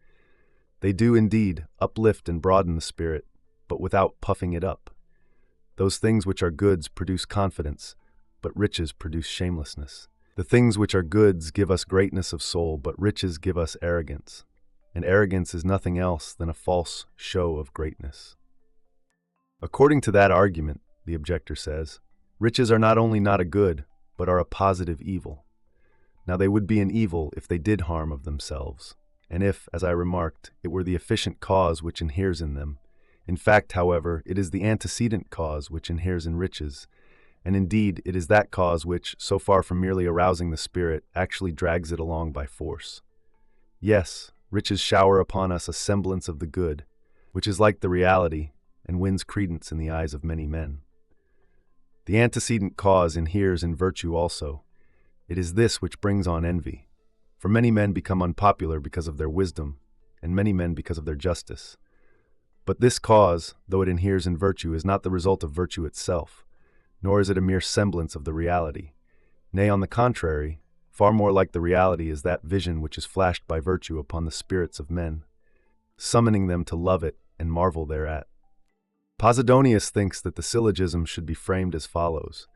They do, indeed, uplift and broaden the spirit, but without puffing it up. Those things which are goods produce confidence, but riches produce shamelessness. The things which are goods give us greatness of soul, but riches give us arrogance. And arrogance is nothing else than a false show of greatness. According to that argument, the objector says, riches are not only not a good, but are a positive evil. Now they would be an evil if they did harm of themselves, and if, as I remarked, it were the efficient cause which inheres in them. In fact, however, it is the antecedent cause which inheres in riches, and indeed it is that cause which, so far from merely arousing the spirit, actually drags it along by force. Yes, riches shower upon us a semblance of the good, which is like the reality, and wins credence in the eyes of many men. The antecedent cause inheres in virtue also. It is this which brings on envy. For many men become unpopular because of their wisdom, and many men because of their justice. But this cause, though it inheres in virtue, is not the result of virtue itself, nor is it a mere semblance of the reality. Nay, on the contrary, far more like the reality is that vision which is flashed by virtue upon the spirits of men, summoning them to love it and marvel thereat. Posidonius thinks that the syllogism should be framed as follows.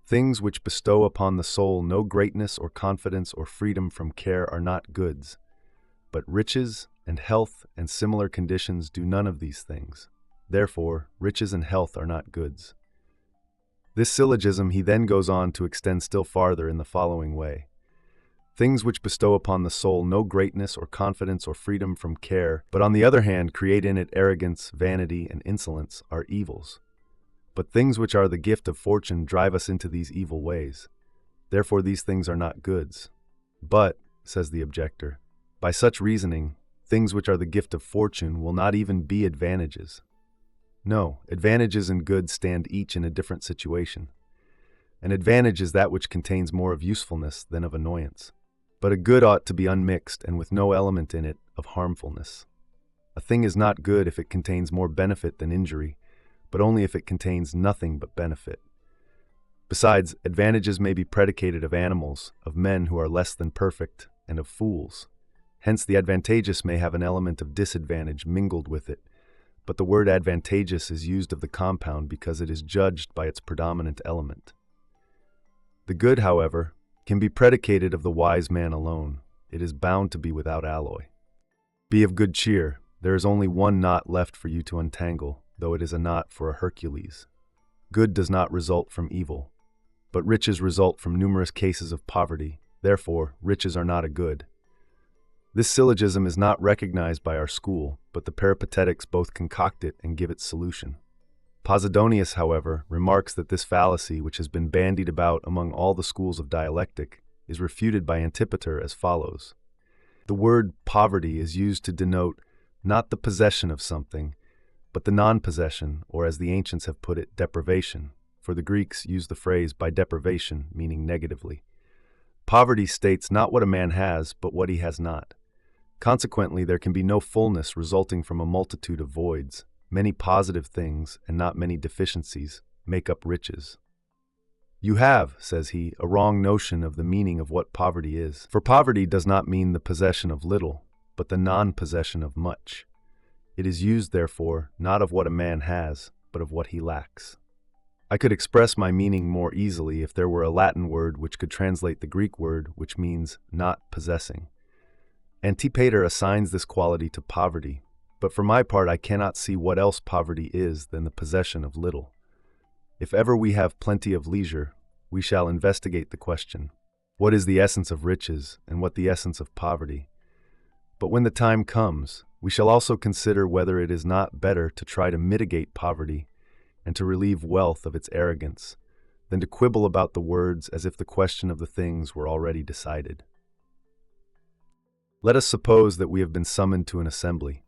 Things which bestow upon the soul no greatness or confidence or freedom from care are not goods, but riches and health and similar conditions do none of these things. Therefore, riches and health are not goods. This syllogism he then goes on to extend still farther in the following way. Things which bestow upon the soul no greatness or confidence or freedom from care, but on the other hand create in it arrogance, vanity, and insolence, are evils. But things which are the gift of fortune drive us into these evil ways. Therefore these things are not goods. But, says the objector, by such reasoning, things which are the gift of fortune will not even be advantages. No, advantages and goods stand each in a different situation. An advantage is that which contains more of usefulness than of annoyance. But a good ought to be unmixed and with no element in it of harmfulness. A thing is not good if it contains more benefit than injury, but only if it contains nothing but benefit. Besides, advantages may be predicated of animals, of men who are less than perfect, and of fools. Hence the advantageous may have an element of disadvantage mingled with it, but the word advantageous is used of the compound because it is judged by its predominant element. The good, however, can be predicated of the wise man alone. It is bound to be without alloy. Be of good cheer. There is only one knot left for you to untangle, though it is a knot for a Hercules. Good does not result from evil, but riches result from numerous cases of poverty. Therefore, riches are not a good. This syllogism is not recognized by our school, but the Peripatetics both concoct it and give its solution. Posidonius, however, remarks that this fallacy, which has been bandied about among all the schools of dialectic, is refuted by Antipater as follows. The word poverty is used to denote not the possession of something, but the non-possession, or as the ancients have put it, deprivation, for the Greeks use the phrase by deprivation, meaning negatively. Poverty states not what a man has, but what he has not. Consequently, there can be no fullness resulting from a multitude of voids. Many positive things, and not many deficiencies, make up riches. You have, says he, a wrong notion of the meaning of what poverty is. For poverty does not mean the possession of little, but the non-possession of much. It is used, therefore, not of what a man has, but of what he lacks. I could express my meaning more easily if there were a Latin word which could translate the Greek word which means not possessing. Antipater assigns this quality to poverty, but for my part I cannot see what else poverty is than the possession of little. If ever we have plenty of leisure, we shall investigate the question, what is the essence of riches and what the essence of poverty? But when the time comes, we shall also consider whether it is not better to try to mitigate poverty and to relieve wealth of its arrogance, than to quibble about the words as if the question of the things were already decided. Let us suppose that we have been summoned to an assembly.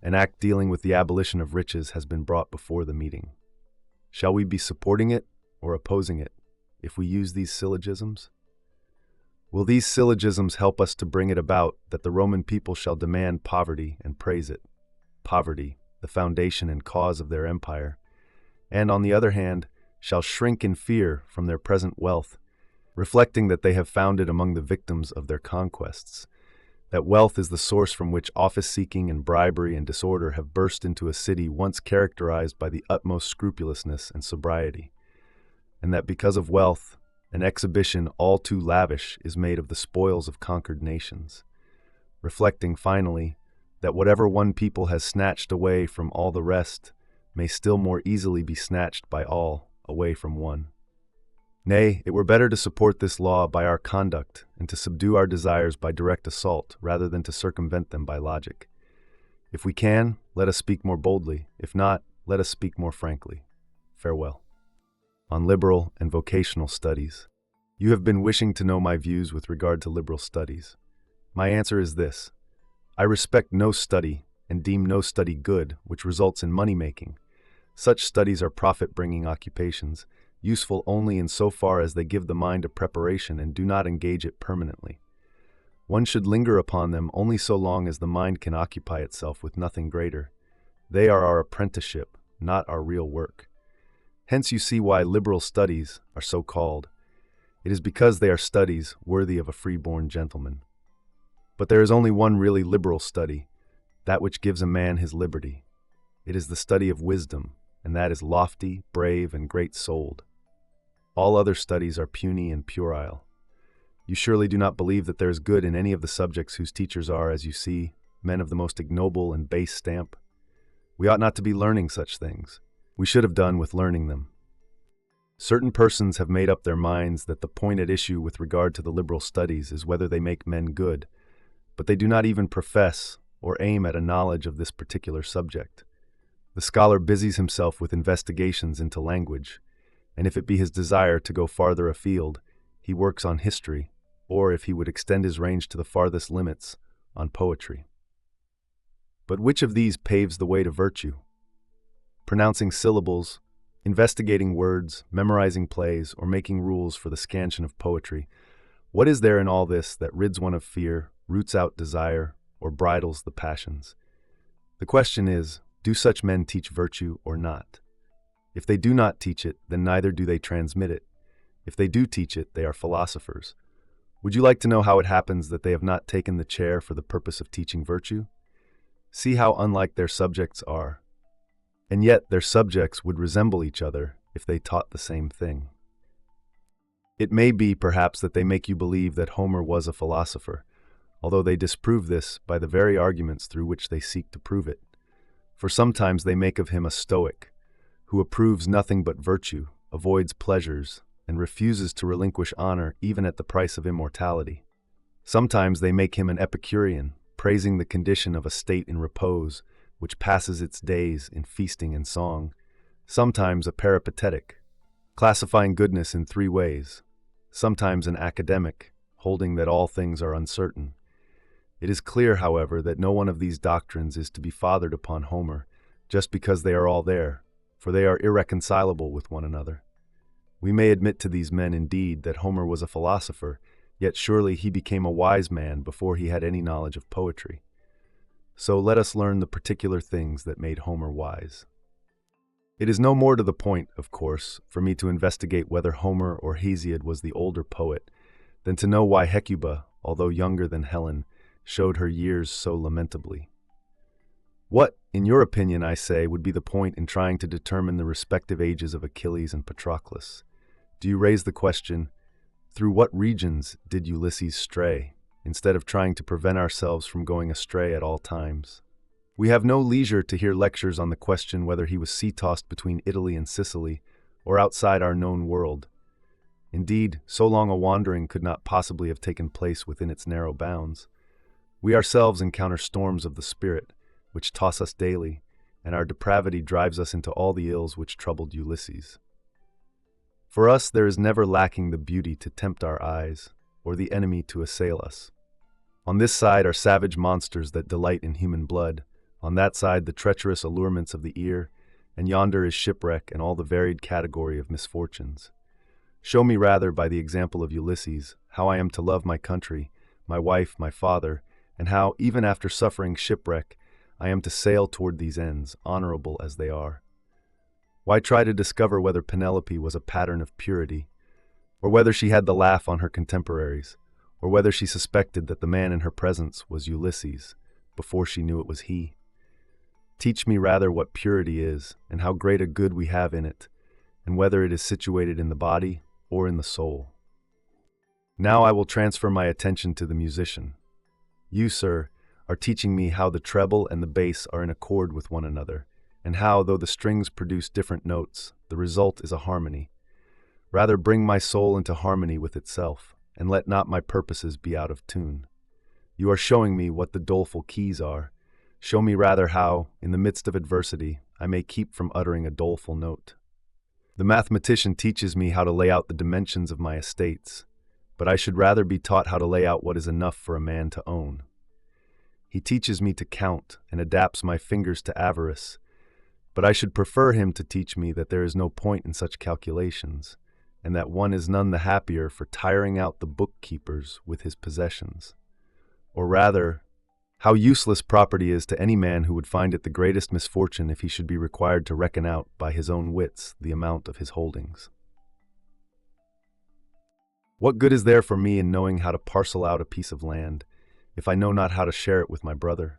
An act dealing with the abolition of riches has been brought before the meeting. Shall we be supporting it or opposing it if we use these syllogisms? Will these syllogisms help us to bring it about that the Roman people shall demand poverty and praise it, poverty, the foundation and cause of their empire, and, on the other hand, shall shrink in fear from their present wealth, reflecting that they have found it among the victims of their conquests, that wealth is the source from which office-seeking and bribery and disorder have burst into a city once characterized by the utmost scrupulousness and sobriety, and that because of wealth, an exhibition all too lavish is made of the spoils of conquered nations, reflecting, finally, that whatever one people has snatched away from all the rest may still more easily be snatched by all away from one. Nay, it were better to support this law by our conduct and to subdue our desires by direct assault rather than to circumvent them by logic. If we can, let us speak more boldly. If not, let us speak more frankly. Farewell. On liberal and vocational studies. You have been wishing to know my views with regard to liberal studies. My answer is this. I respect no study and deem no study good which results in money-making. Such studies are profit-bringing occupations, useful only in so far as they give the mind a preparation and do not engage it permanently. One should linger upon them only so long as the mind can occupy itself with nothing greater. They are our apprenticeship, not our real work. Hence you see why liberal studies are so called. It is because they are studies worthy of a free-born gentleman. But there is only one really liberal study, that which gives a man his liberty. It is the study of wisdom, and that is lofty, brave, and great-souled. All other studies are puny and puerile. You surely do not believe that there is good in any of the subjects whose teachers are, as you see, men of the most ignoble and base stamp. We ought not to be learning such things. We should have done with learning them. Certain persons have made up their minds that the point at issue with regard to the liberal studies is whether they make men good, but they do not even profess or aim at a knowledge of this particular subject. The scholar busies himself with investigations into language, and if it be his desire to go farther afield, he works on history, or if he would extend his range to the farthest limits, on poetry. But which of these paves the way to virtue? Pronouncing syllables, investigating words, memorizing plays, or making rules for the scansion of poetry, what is there in all this that rids one of fear, roots out desire, or bridles the passions? The question is, do such men teach virtue or not? If they do not teach it, then neither do they transmit it. If they do teach it, they are philosophers. Would you like to know how it happens that they have not taken the chair for the purpose of teaching virtue? See how unlike their subjects are. And yet their subjects would resemble each other if they taught the same thing. It may be, perhaps, that they make you believe that Homer was a philosopher, although they disprove this by the very arguments through which they seek to prove it. For sometimes they make of him a Stoic, who approves nothing but virtue, avoids pleasures, and refuses to relinquish honor even at the price of immortality. Sometimes they make him an Epicurean, praising the condition of a state in repose, which passes its days in feasting and song. Sometimes a peripatetic, classifying goodness in three ways. Sometimes an academic, holding that all things are uncertain. It is clear, however, that no one of these doctrines is to be fathered upon Homer, just because they are all there, for they are irreconcilable with one another. We may admit to these men, indeed, that Homer was a philosopher, yet surely he became a wise man before he had any knowledge of poetry. So let us learn the particular things that made Homer wise. It is no more to the point, of course, for me to investigate whether Homer or Hesiod was the older poet, than to know why Hecuba, although younger than Helen, showed her years so lamentably. What, in your opinion, I say, would be the point in trying to determine the respective ages of Achilles and Patroclus? Do you raise the question, through what regions did Ulysses stray, instead of trying to prevent ourselves from going astray at all times? We have no leisure to hear lectures on the question whether he was sea-tossed between Italy and Sicily, or outside our known world. Indeed, so long a wandering could not possibly have taken place within its narrow bounds. We ourselves encounter storms of the spirit, which toss us daily, and our depravity drives us into all the ills which troubled Ulysses. For us there is never lacking the beauty to tempt our eyes, or the enemy to assail us. On this side are savage monsters that delight in human blood, on that side the treacherous allurements of the ear, and yonder is shipwreck and all the varied category of misfortunes. Show me rather, by the example of Ulysses, how I am to love my country, my wife, my father, and how, even after suffering shipwreck, I am to sail toward these ends, honorable as they are. Why try to discover whether Penelope was a pattern of purity, or whether she had the laugh on her contemporaries, or whether she suspected that the man in her presence was Ulysses, before she knew it was he? Teach me rather what purity is, and how great a good we have in it, and whether it is situated in the body or in the soul. Now I will transfer my attention to the musician. You, sir, are teaching me how the treble and the bass are in accord with one another, and how, though the strings produce different notes, the result is a harmony. Rather bring my soul into harmony with itself, and let not my purposes be out of tune. You are showing me what the doleful keys are. Show me rather how, in the midst of adversity, I may keep from uttering a doleful note. The mathematician teaches me how to lay out the dimensions of my estates, but I should rather be taught how to lay out what is enough for a man to own. He teaches me to count and adapts my fingers to avarice, but I should prefer him to teach me that there is no point in such calculations, and that one is none the happier for tiring out the bookkeepers with his possessions. Or rather, how useless property is to any man who would find it the greatest misfortune if he should be required to reckon out by his own wits the amount of his holdings. What good is there for me in knowing how to parcel out a piece of land, if I know not how to share it with my brother?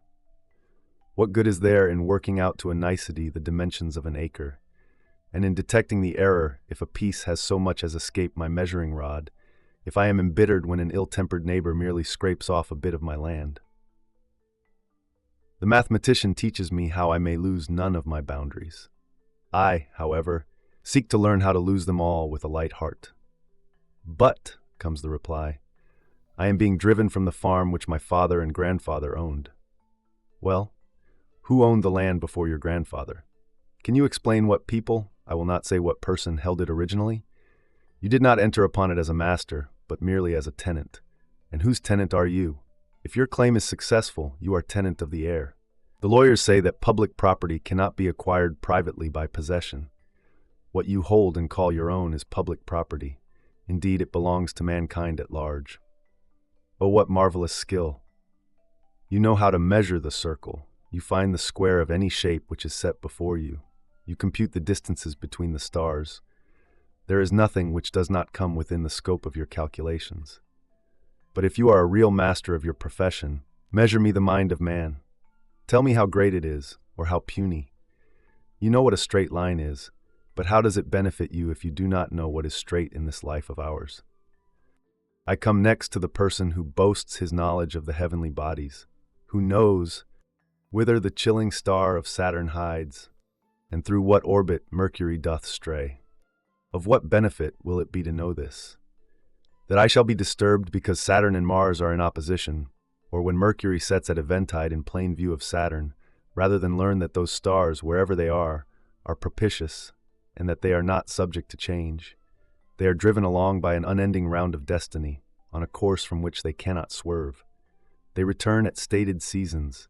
What good is there in working out to a nicety the dimensions of an acre, and in detecting the error if a piece has so much as escaped my measuring rod, if I am embittered when an ill-tempered neighbor merely scrapes off a bit of my land? The mathematician teaches me how I may lose none of my boundaries. I, however, seek to learn how to lose them all with a light heart. But, comes the reply, I am being driven from the farm which my father and grandfather owned. Well, who owned the land before your grandfather? Can you explain what people, I will not say what person, held it originally? You did not enter upon it as a master, but merely as a tenant. And whose tenant are you? If your claim is successful, you are tenant of the heir. The lawyers say that public property cannot be acquired privately by possession. What you hold and call your own is public property. Indeed, it belongs to mankind at large. Oh, what marvelous skill! You know how to measure the circle. You find the square of any shape which is set before you. You compute the distances between the stars. There is nothing which does not come within the scope of your calculations. But if you are a real master of your profession, measure me the mind of man. Tell me how great it is, or how puny. You know what a straight line is, but how does it benefit you if you do not know what is straight in this life of ours? I come next to the person who boasts his knowledge of the heavenly bodies, who knows whither the chilling star of Saturn hides, and through what orbit Mercury doth stray. Of what benefit will it be to know this? That I shall be disturbed because Saturn and Mars are in opposition, or when Mercury sets at eventide in plain view of Saturn, rather than learn that those stars, wherever they are propitious, and that they are not subject to change. They are driven along by an unending round of destiny, on a course from which they cannot swerve. They return at stated seasons.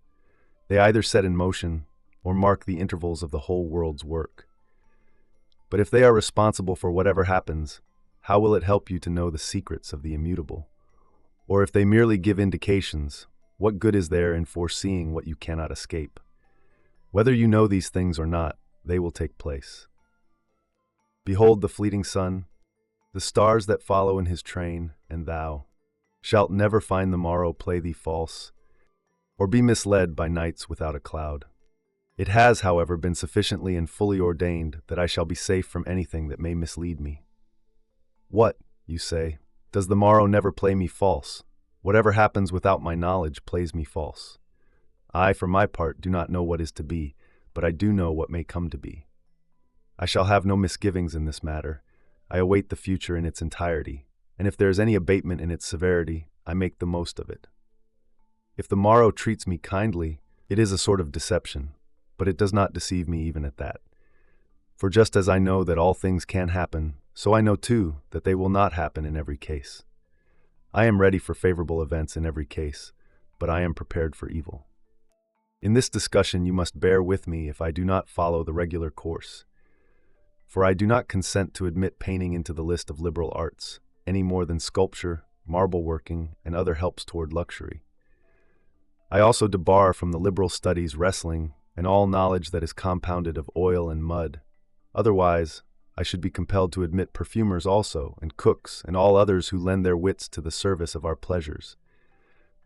They either set in motion, or mark the intervals of the whole world's work. But if they are responsible for whatever happens, how will it help you to know the secrets of the immutable? Or if they merely give indications, what good is there in foreseeing what you cannot escape? Whether you know these things or not, they will take place. Behold the fleeting sun, the stars that follow in his train, and thou shalt never find the morrow play thee false, or be misled by nights without a cloud. It has, however, been sufficiently and fully ordained that I shall be safe from anything that may mislead me. What, you say, does the morrow never play me false? Whatever happens without my knowledge plays me false. I, for my part, do not know what is to be, but I do know what may come to be. I shall have no misgivings in this matter. I await the future in its entirety, and if there is any abatement in its severity, I make the most of it. If the morrow treats me kindly, it is a sort of deception, but it does not deceive me even at that. For just as I know that all things can happen, so I know too that they will not happen in every case. I am ready for favorable events in every case, but I am prepared for evil. In this discussion you must bear with me if I do not follow the regular course, for I do not consent to admit painting into the list of liberal arts, any more than sculpture, marble working, and other helps toward luxury. I also debar from the liberal studies wrestling and all knowledge that is compounded of oil and mud. Otherwise, I should be compelled to admit perfumers also, and cooks, and all others who lend their wits to the service of our pleasures.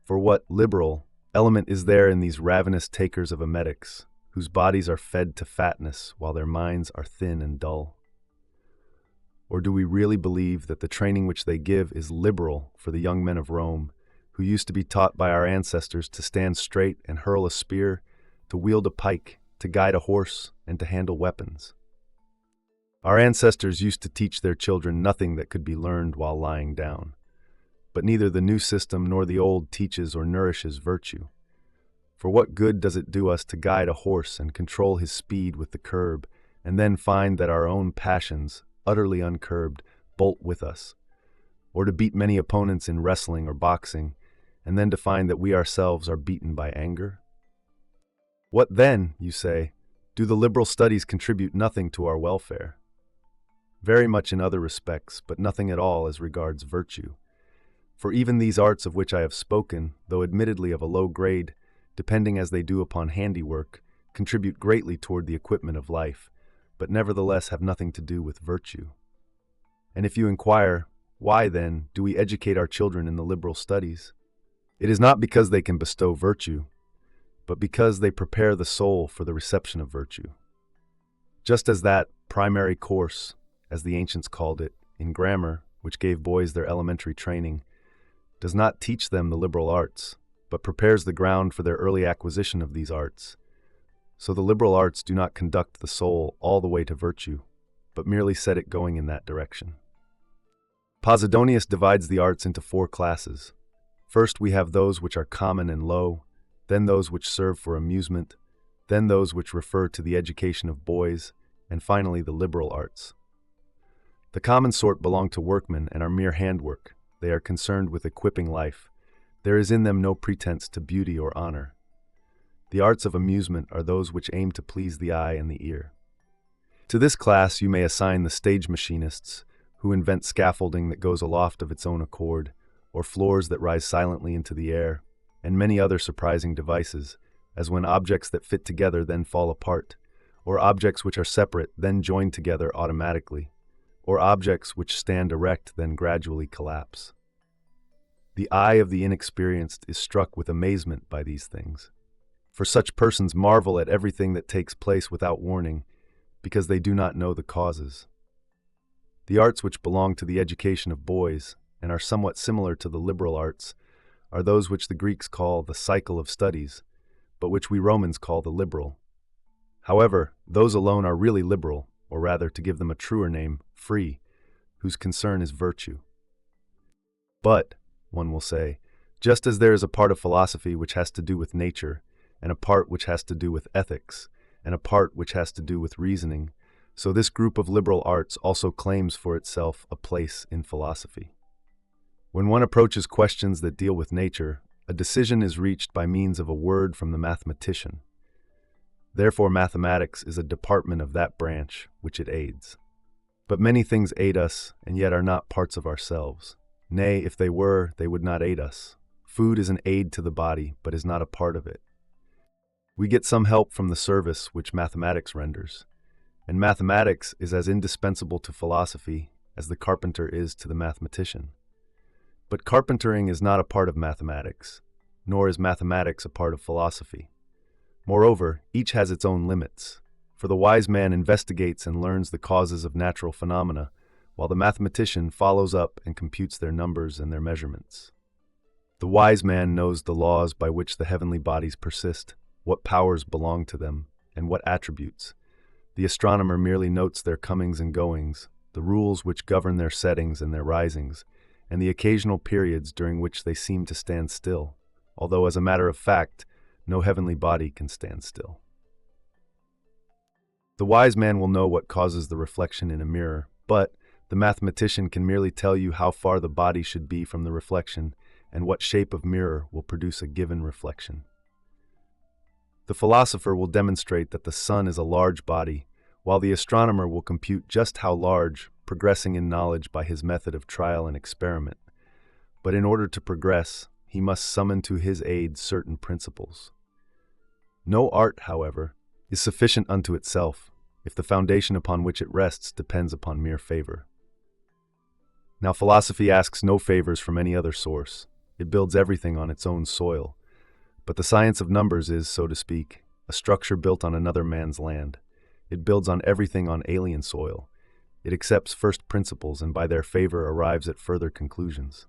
For what liberal element is there in these ravenous takers of emetics, whose bodies are fed to fatness while their minds are thin and dull? Or do we really believe that the training which they give is liberal for the young men of Rome, who used to be taught by our ancestors to stand straight and hurl a spear, to wield a pike, to guide a horse, and to handle weapons? Our ancestors used to teach their children nothing that could be learned while lying down. But neither the new system nor the old teaches or nourishes virtue. For what good does it do us to guide a horse and control his speed with the curb, and then find that our own passions, utterly uncurbed, bolt with us? Or to beat many opponents in wrestling or boxing, and then to find that we ourselves are beaten by anger? What then, you say, do the liberal studies contribute nothing to our welfare? Very much in other respects, but nothing at all as regards virtue. For even these arts of which I have spoken, though admittedly of a low grade, depending as they do upon handiwork, contribute greatly toward the equipment of life, but nevertheless have nothing to do with virtue. And if you inquire, why then do we educate our children in the liberal studies? It is not because they can bestow virtue, but because they prepare the soul for the reception of virtue. Just as that primary course, as the ancients called it, in grammar, which gave boys their elementary training, does not teach them the liberal arts, but prepares the ground for their early acquisition of these arts. So the liberal arts do not conduct the soul all the way to virtue, but merely set it going in that direction. Posidonius divides the arts into 4 classes. First we have those which are common and low, then those which serve for amusement, then those which refer to the education of boys, and finally the liberal arts. The common sort belong to workmen and are mere handwork. They are concerned with equipping life. There is in them no pretense to beauty or honor. The arts of amusement are those which aim to please the eye and the ear. To this class you may assign the stage machinists, who invent scaffolding that goes aloft of its own accord, or floors that rise silently into the air, and many other surprising devices, as when objects that fit together then fall apart, or objects which are separate then join together automatically, or objects which stand erect then gradually collapse. The eye of the inexperienced is struck with amazement by these things, for such persons marvel at everything that takes place without warning, because they do not know the causes. The arts which belong to the education of boys, and are somewhat similar to the liberal arts, are those which the Greeks call the cycle of studies, but which we Romans call the liberal. However, those alone are really liberal, or rather, to give them a truer name, free, whose concern is virtue. But, one will say, just as there is a part of philosophy which has to do with nature, and a part which has to do with ethics, and a part which has to do with reasoning, so this group of liberal arts also claims for itself a place in philosophy. When one approaches questions that deal with nature, a decision is reached by means of a word from the mathematician. Therefore, mathematics is a department of that branch which it aids. But many things aid us, and yet are not parts of ourselves. Nay, if they were, they would not aid us. Food is an aid to the body, but is not a part of it. We get some help from the service which mathematics renders, and mathematics is as indispensable to philosophy as the carpenter is to the mathematician. But carpentering is not a part of mathematics, nor is mathematics a part of philosophy. Moreover, each has its own limits, for the wise man investigates and learns the causes of natural phenomena, while the mathematician follows up and computes their numbers and their measurements. The wise man knows the laws by which the heavenly bodies persist, what powers belong to them, and what attributes. The astronomer merely notes their comings and goings, the rules which govern their settings and their risings, and the occasional periods during which they seem to stand still, although as a matter of fact, no heavenly body can stand still. The wise man will know what causes the reflection in a mirror, but the mathematician can merely tell you how far the body should be from the reflection and what shape of mirror will produce a given reflection. The philosopher will demonstrate that the sun is a large body, while the astronomer will compute just how large, progressing in knowledge by his method of trial and experiment. But in order to progress, he must summon to his aid certain principles. No art, however, is sufficient unto itself, if the foundation upon which it rests depends upon mere favor. Now, philosophy asks no favors from any other source. It builds everything on its own soil. But the science of numbers is, so to speak, a structure built on another man's land. It builds on everything on alien soil. It accepts first principles and by their favor arrives at further conclusions.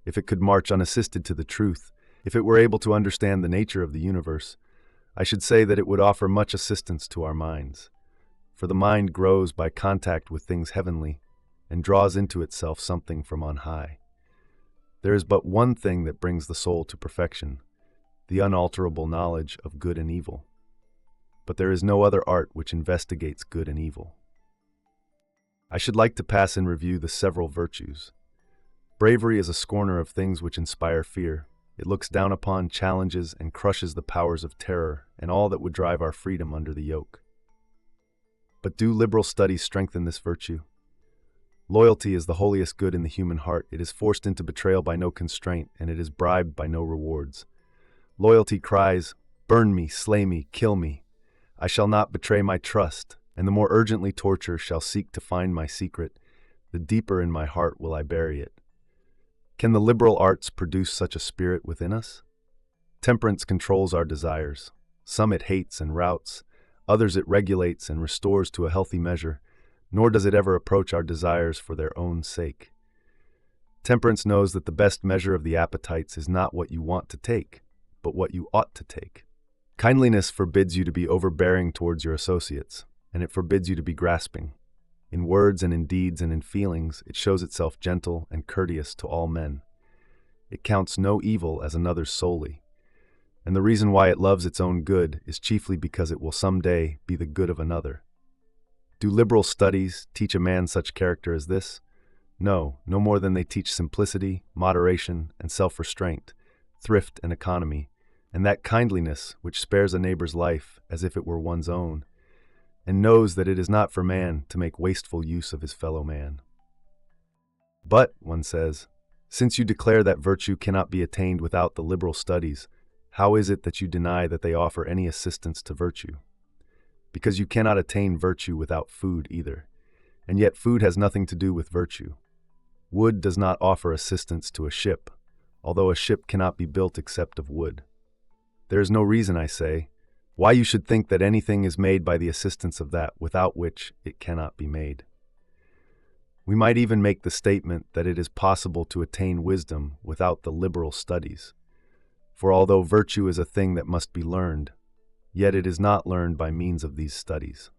If it could march unassisted to the truth, if it were able to understand the nature of the universe, I should say that it would offer much assistance to our minds. For the mind grows by contact with things heavenly and draws into itself something from on high. There is but one thing that brings the soul to perfection, the unalterable knowledge of good and evil. But there is no other art which investigates good and evil. I should like to pass in review the several virtues. Bravery is a scorner of things which inspire fear. It looks down upon, challenges, and crushes the powers of terror and all that would drive our freedom under the yoke. But do liberal studies strengthen this virtue? Loyalty is the holiest good in the human heart. It is forced into betrayal by no constraint, and it is bribed by no rewards. Loyalty cries, "Burn me, slay me, kill me. I shall not betray my trust, and the more urgently torture shall seek to find my secret, the deeper in my heart will I bury it." Can the liberal arts produce such a spirit within us? Temperance controls our desires. Some it hates and routs, others it regulates and restores to a healthy measure, nor does it ever approach our desires for their own sake. Temperance knows that the best measure of the appetites is not what you want to take, but what you ought to take. Kindliness forbids you to be overbearing towards your associates, and it forbids you to be grasping. In words and in deeds and in feelings, it shows itself gentle and courteous to all men. It counts no evil as another's solely, and the reason why it loves its own good is chiefly because it will some day be the good of another. Do liberal studies teach a man such character as this? No, no more than they teach simplicity, moderation, and self-restraint, thrift and economy, and that kindliness which spares a neighbor's life as if it were one's own, and knows that it is not for man to make wasteful use of his fellow man. But, one says, since you declare that virtue cannot be attained without the liberal studies, how is it that you deny that they offer any assistance to virtue? Because you cannot attain virtue without food either, and yet food has nothing to do with virtue. Wood does not offer assistance to a ship, although a ship cannot be built except of wood. There is no reason, I say, why you should think that anything is made by the assistance of that without which it cannot be made. We might even make the statement that it is possible to attain wisdom without the liberal studies. For although virtue is a thing that must be learned, yet it is not learned by means of these studies.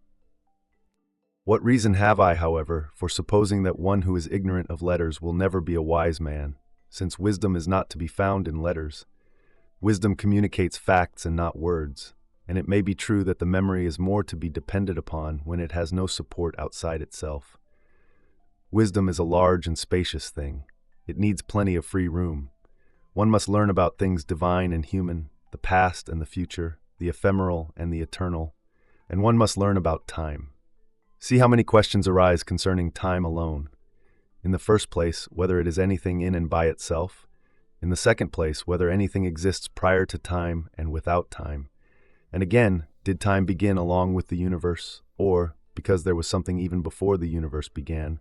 What reason have I, however, for supposing that one who is ignorant of letters will never be a wise man, since wisdom is not to be found in letters? Wisdom communicates facts and not words, and it may be true that the memory is more to be depended upon when it has no support outside itself. Wisdom is a large and spacious thing. It needs plenty of free room. One must learn about things divine and human, the past and the future, the ephemeral and the eternal, and one must learn about time. See how many questions arise concerning time alone. In the first place, whether it is anything in and by itself. In the second place, whether anything exists prior to time and without time. And again, did time begin along with the universe? Or, because there was something even before the universe began,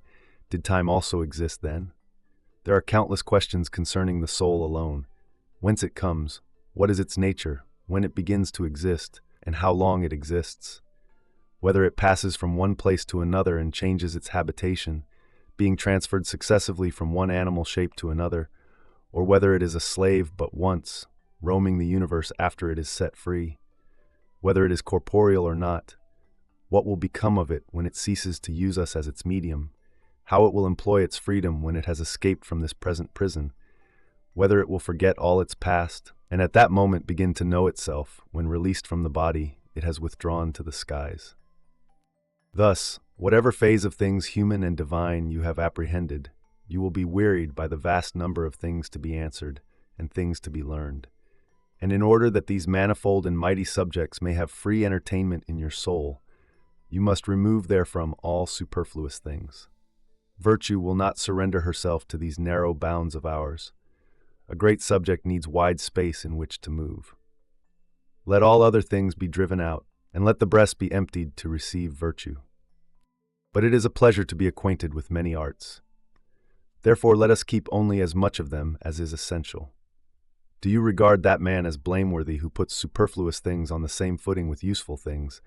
did time also exist then? There are countless questions concerning the soul alone. Whence it comes, what is its nature, when it begins to exist, and how long it exists. Whether it passes from one place to another and changes its habitation, being transferred successively from one animal shape to another, or whether it is a slave but once, roaming the universe after it is set free. Whether it is corporeal or not, what will become of it when it ceases to use us as its medium, how it will employ its freedom when it has escaped from this present prison, whether it will forget all its past, and at that moment begin to know itself, when released from the body, it has withdrawn to the skies. Thus, whatever phase of things human and divine you have apprehended, you will be wearied by the vast number of things to be answered and things to be learned. And in order that these manifold and mighty subjects may have free entertainment in your soul, you must remove therefrom all superfluous things. Virtue will not surrender herself to these narrow bounds of ours. A great subject needs wide space in which to move. Let all other things be driven out, and let the breast be emptied to receive virtue. But it is a pleasure to be acquainted with many arts. Therefore let us keep only as much of them as is essential. Do you regard that man as blameworthy who puts superfluous things on the same footing with useful things,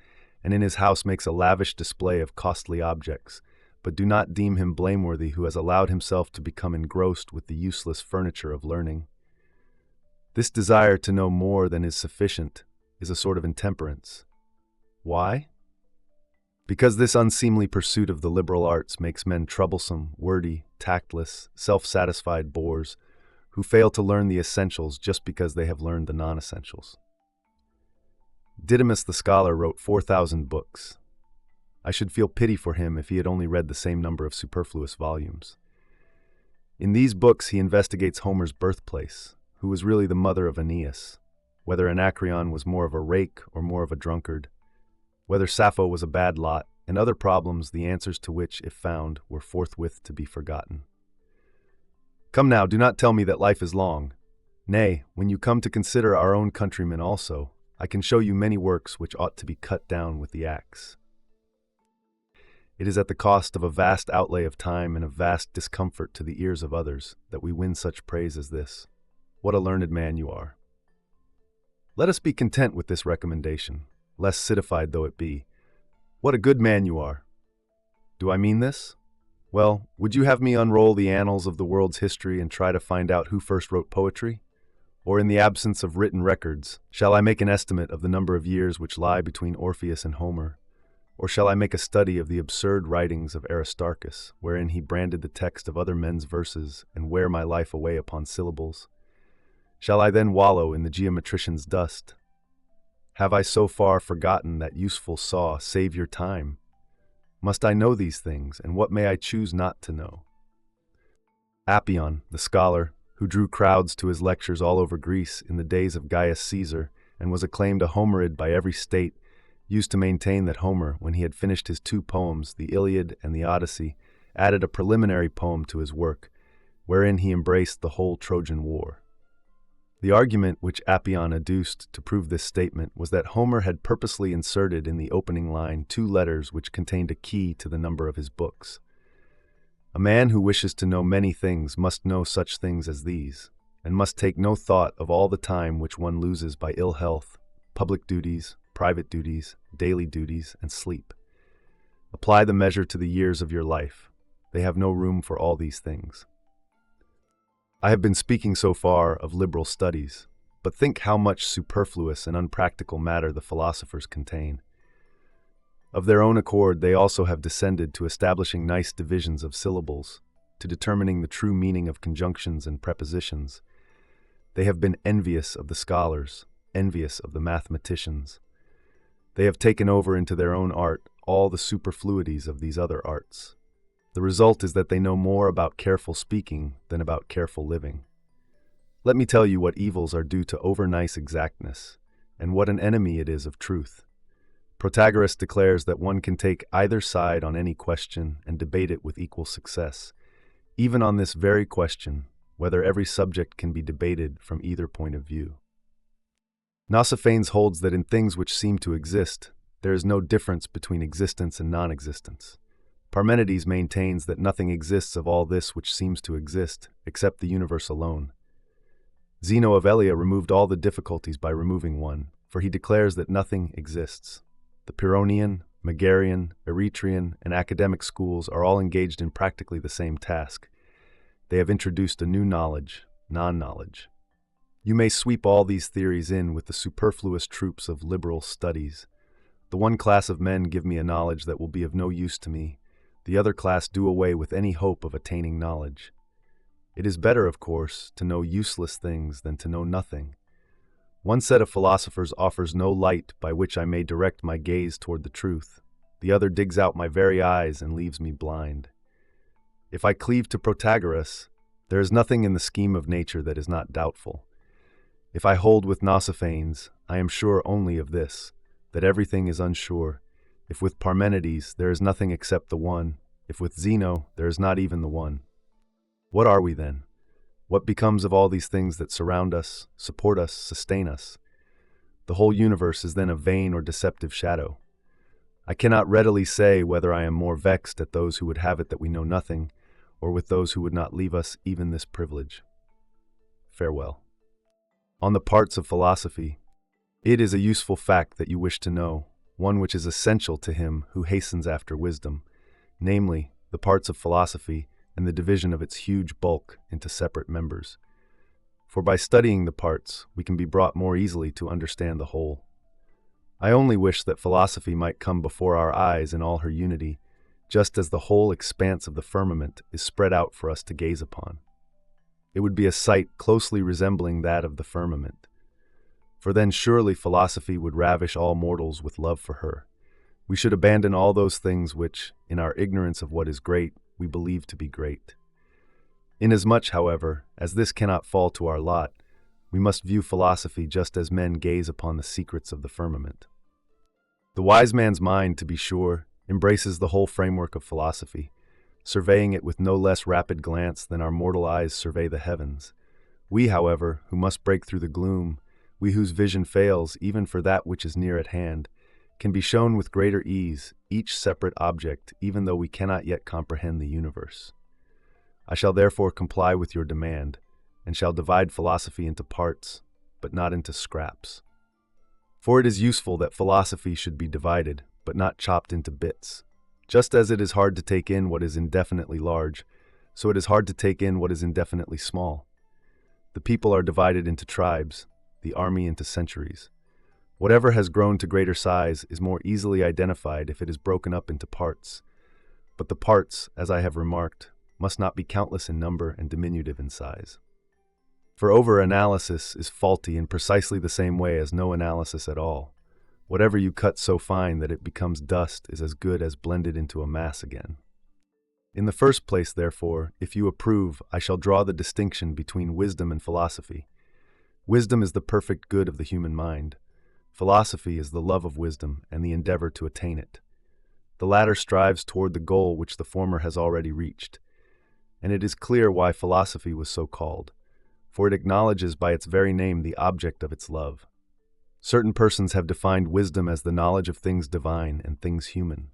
and in his house makes a lavish display of costly objects, but do not deem him blameworthy who has allowed himself to become engrossed with the useless furniture of learning? This desire to know more than is sufficient is a sort of intemperance. Why? Because this unseemly pursuit of the liberal arts makes men troublesome, wordy, tactless, self-satisfied bores who fail to learn the essentials just because they have learned the non-essentials. Didymus the scholar wrote 4,000 books. I should feel pity for him if he had only read the same number of superfluous volumes. In these books he investigates Homer's birthplace, who was really the mother of Annaeus, whether Anacreon was more of a rake or more of a drunkard, whether Sappho was a bad lot, and other problems the answers to which, if found, were forthwith to be forgotten. Come now, do not tell me that life is long. Nay, when you come to consider our own countrymen also, I can show you many works which ought to be cut down with the axe. It is at the cost of a vast outlay of time and of vast discomfort to the ears of others that we win such praise as this. What a learned man you are. Let us be content with this recommendation, less citified though it be. What a good man you are. Do I mean this? Well, would you have me unroll the annals of the world's history and try to find out who first wrote poetry? Or in the absence of written records, shall I make an estimate of the number of years which lie between Orpheus and Homer? Or shall I make a study of the absurd writings of Aristarchus, wherein he branded the text of other men's verses and wear my life away upon syllables? Shall I then wallow in the geometrician's dust? Have I so far forgotten that useful saw, save your time? Must I know these things, and what may I choose not to know? Appian, the scholar, who drew crowds to his lectures all over Greece in the days of Gaius Caesar, and was acclaimed a Homerid by every state, used to maintain that Homer, when he had finished his 2 poems, the Iliad and the Odyssey, added a preliminary poem to his work, wherein he embraced the whole Trojan War. The argument which Appian adduced to prove this statement was that Homer had purposely inserted in the opening line 2 letters which contained a key to the number of his books. A man who wishes to know many things must know such things as these, and must take no thought of all the time which one loses by ill health, public duties, private duties, daily duties, and sleep. Apply the measure to the years of your life. They have no room for all these things. I have been speaking so far of liberal studies, but think how much superfluous and unpractical matter the philosophers contain. Of their own accord, they also have descended to establishing nice divisions of syllables, to determining the true meaning of conjunctions and prepositions. They have been envious of the scholars, envious of the mathematicians. They have taken over into their own art all the superfluities of these other arts. The result is that they know more about careful speaking than about careful living. Let me tell you what evils are due to over-nice exactness, and what an enemy it is of truth. Protagoras declares that one can take either side on any question and debate it with equal success, even on this very question, whether every subject can be debated from either point of view. Nausiphanes holds that in things which seem to exist, there is no difference between existence and non-existence. Parmenides maintains that nothing exists of all this which seems to exist, except the universe alone. Zeno of Elea removed all the difficulties by removing one, for he declares that nothing exists. The Pyrrhonian, Megarian, Eretrian, and academic schools are all engaged in practically the same task. They have introduced a new knowledge, non-knowledge. You may sweep all these theories in with the superfluous troops of liberal studies. The one class of men give me a knowledge that will be of no use to me. The other class do away with any hope of attaining knowledge. It is better, of course, to know useless things than to know nothing. One set of philosophers offers no light by which I may direct my gaze toward the truth. The other digs out my very eyes and leaves me blind. If I cleave to Protagoras, there is nothing in the scheme of nature that is not doubtful. If I hold with Nausiphanes, I am sure only of this, that everything is unsure. If with Parmenides, there is nothing except the one. If with Zeno, there is not even the one. What are we then? What becomes of all these things that surround us, support us, sustain us? The whole universe is then a vain or deceptive shadow. I cannot readily say whether I am more vexed at those who would have it that we know nothing, or with those who would not leave us even this privilege. Farewell. On the parts of philosophy, it is a useful fact that you wish to know, one which is essential to him who hastens after wisdom, namely, the parts of philosophy and the division of its huge bulk into separate members. For by studying the parts, we can be brought more easily to understand the whole. I only wish that philosophy might come before our eyes in all her unity, just as the whole expanse of the firmament is spread out for us to gaze upon. It would be a sight closely resembling that of the firmament. For then surely philosophy would ravish all mortals with love for her. We should abandon all those things which, in our ignorance of what is great, we believe to be great. Inasmuch, however, as this cannot fall to our lot, we must view philosophy just as men gaze upon the secrets of the firmament. The wise man's mind, to be sure, embraces the whole framework of philosophy, surveying it with no less rapid glance than our mortal eyes survey the heavens. We, however, who must break through the gloom, we whose vision fails even for that which is near at hand, can be shown with greater ease each separate object, even though we cannot yet comprehend the universe. I shall therefore comply with your demand, and shall divide philosophy into parts, but not into scraps. For it is useful that philosophy should be divided, but not chopped into bits. Just as it is hard to take in what is indefinitely large, so it is hard to take in what is indefinitely small. The people are divided into tribes, the army into centuries. Whatever has grown to greater size is more easily identified if it is broken up into parts. But the parts, as I have remarked, must not be countless in number and diminutive in size. For over-analysis is faulty in precisely the same way as no analysis at all. Whatever you cut so fine that it becomes dust is as good as blended into a mass again. In the first place, therefore, if you approve, I shall draw the distinction between wisdom and philosophy. Wisdom is the perfect good of the human mind. Philosophy is the love of wisdom and the endeavor to attain it. The latter strives toward the goal which the former has already reached. And it is clear why philosophy was so called, for it acknowledges by its very name the object of its love. Certain persons have defined wisdom as the knowledge of things divine and things human.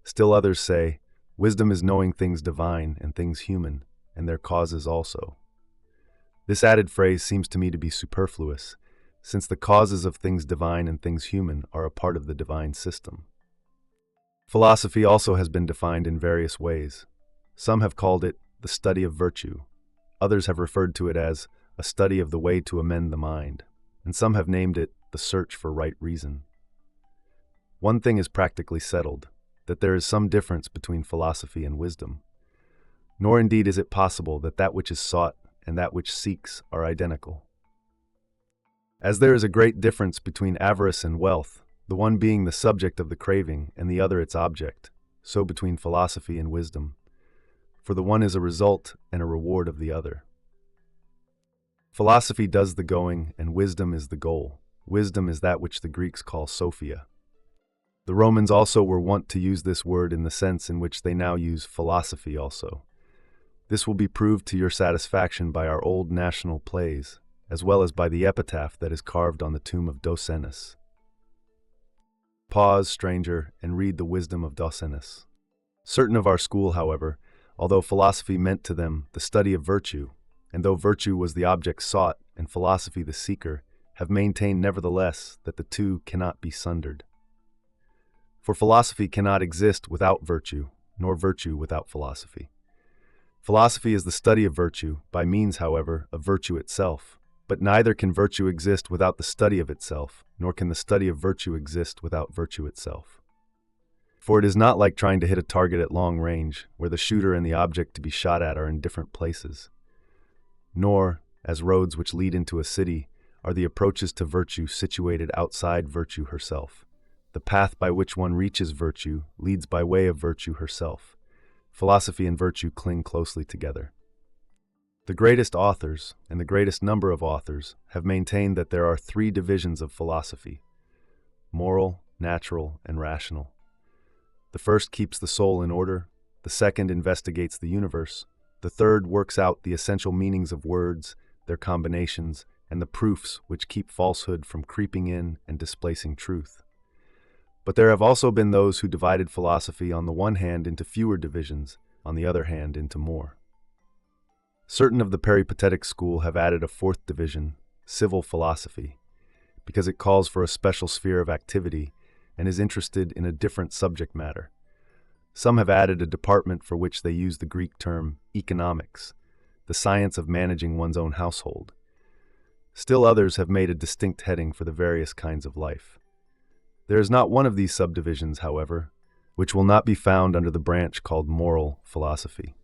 Still others say, wisdom is knowing things divine and things human, and their causes also. This added phrase seems to me to be superfluous, since the causes of things divine and things human are a part of the divine system. Philosophy also has been defined in various ways. Some have called it the study of virtue. Others have referred to it as a study of the way to amend the mind, and some have named it the search for right reason. One thing is practically settled, that there is some difference between philosophy and wisdom. Nor indeed is it possible that that which is sought and that which seeks are identical. As there is a great difference between avarice and wealth, the one being the subject of the craving and the other its object, so between philosophy and wisdom. For the one is a result and a reward of the other. Philosophy does the going, and wisdom is the goal. Wisdom is that which the Greeks call Sophia. The Romans also were wont to use this word in the sense in which they now use philosophy also. This will be proved to your satisfaction by our old national plays, as well as by the epitaph that is carved on the tomb of Docenus. Pause, stranger, and read the wisdom of Docenus. Certain of our school, however, although philosophy meant to them the study of virtue, and though virtue was the object sought and philosophy the seeker, have maintained nevertheless that the two cannot be sundered. For philosophy cannot exist without virtue, nor virtue without philosophy. Philosophy is the study of virtue, by means, however, of virtue itself, but neither can virtue exist without the study of itself, nor can the study of virtue exist without virtue itself. For it is not like trying to hit a target at long range, where the shooter and the object to be shot at are in different places. Nor, as roads which lead into a city, are the approaches to virtue situated outside virtue herself. The path by which one reaches virtue leads by way of virtue herself. Philosophy and virtue cling closely together. The greatest authors, and the greatest number of authors, have maintained that there are three divisions of philosophy: moral, natural, and rational. The first keeps the soul in order, the second investigates the universe, the third works out the essential meanings of words, their combinations, and the proofs which keep falsehood from creeping in and displacing truth. But there have also been those who divided philosophy on the one hand into fewer divisions, on the other hand into more. Certain of the peripatetic school have added a fourth division, civil philosophy, because it calls for a special sphere of activity and is interested in a different subject matter. Some have added a department for which they use the Greek term economics, the science of managing one's own household. Still others have made a distinct heading for the various kinds of life. There is not one of these subdivisions, however, which will not be found under the branch called moral philosophy.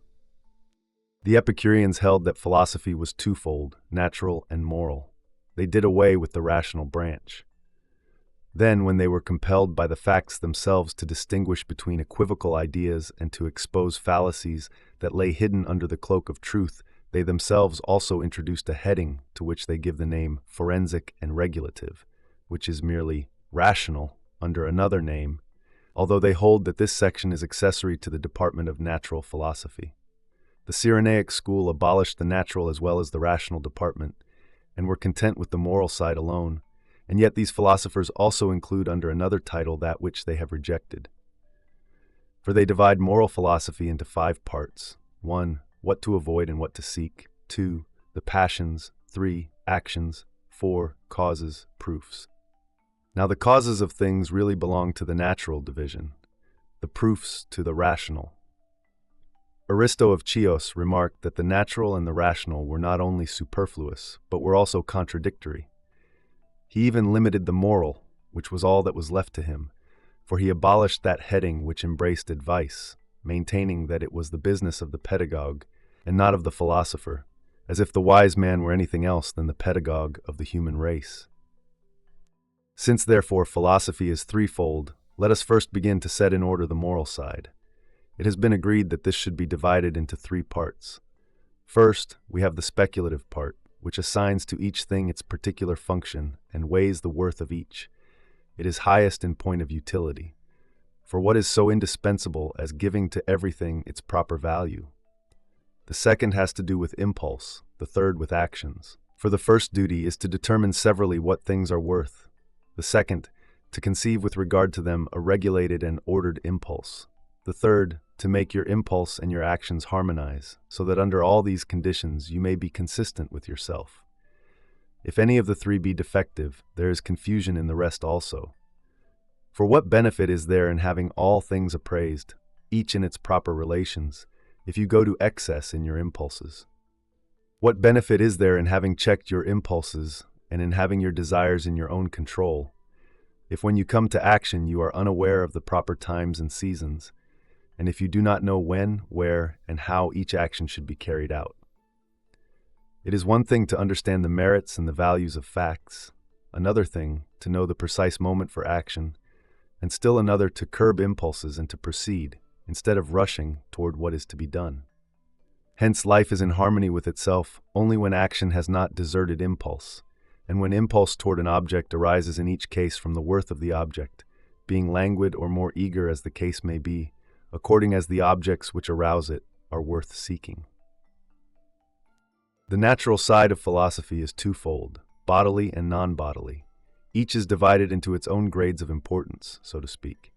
The Epicureans held that philosophy was twofold, natural and moral. They did away with the rational branch. Then, when they were compelled by the facts themselves to distinguish between equivocal ideas and to expose fallacies that lay hidden under the cloak of truth, they themselves also introduced a heading to which they give the name forensic and regulative, which is merely rational under another name, although they hold that this section is accessory to the department of natural philosophy. The Cyrenaic school abolished the natural as well as the rational department, and were content with the moral side alone, and yet these philosophers also include under another title that which they have rejected. For they divide moral philosophy into 5 parts: 1. What to avoid and what to seek; 2. The passions; 3. Actions; 4. Causes, proofs. Now the causes of things really belong to the natural division, the proofs to the rational. Aristo of Chios remarked that the natural and the rational were not only superfluous, but were also contradictory. He even limited the moral, which was all that was left to him, for he abolished that heading which embraced advice, maintaining that it was the business of the pedagogue and not of the philosopher, as if the wise man were anything else than the pedagogue of the human race. Since, therefore, philosophy is threefold, let us first begin to set in order the moral side. It has been agreed that this should be divided into 3 parts. First, we have the speculative part, which assigns to each thing its particular function and weighs the worth of each. It is highest in point of utility. For what is so indispensable as giving to everything its proper value? The second has to do with impulse, the third with actions. For the first duty is to determine severally what things are worth. The second, to conceive with regard to them a regulated and ordered impulse. The third, to make your impulse and your actions harmonize, so that under all these conditions you may be consistent with yourself. If any of the 3 be defective, there is confusion in the rest also. For what benefit is there in having all things appraised, each in its proper relations, if you go to excess in your impulses? What benefit is there in having checked your impulses and in having your desires in your own control, if when you come to action you are unaware of the proper times and seasons, and if you do not know when, where, and how each action should be carried out? It is one thing to understand the merits and the values of facts, another thing to know the precise moment for action, and still another to curb impulses and to proceed, instead of rushing toward what is to be done. Hence, life is in harmony with itself only when action has not deserted impulse, and when impulse toward an object arises in each case from the worth of the object, being languid or more eager as the case may be, according as the objects which arouse it are worth seeking. The natural side of philosophy is twofold, bodily and non-bodily. Each is divided into its own grades of importance, so to speak.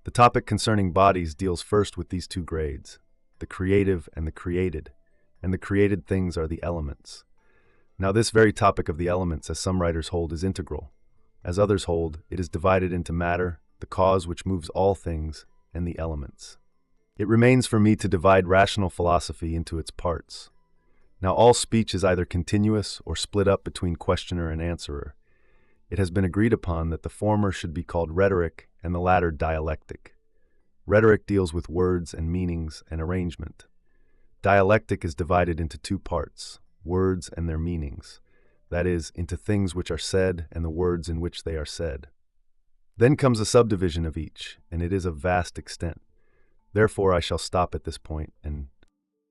The topic concerning bodies deals first with these two grades, the creative and the created things are the elements. Now this very topic of the elements, as some writers hold, is integral. As others hold, it is divided into matter, the cause which moves all things, and the elements. It remains for me to divide rational philosophy into its parts. Now all speech is either continuous or split up between questioner and answerer. It has been agreed upon that the former should be called rhetoric and the latter dialectic. Rhetoric deals with words and meanings and arrangement. Dialectic is divided into two parts, words and their meanings, that is, into things which are said and the words in which they are said. Then comes a subdivision of each, and it is of vast extent. Therefore I shall stop at this point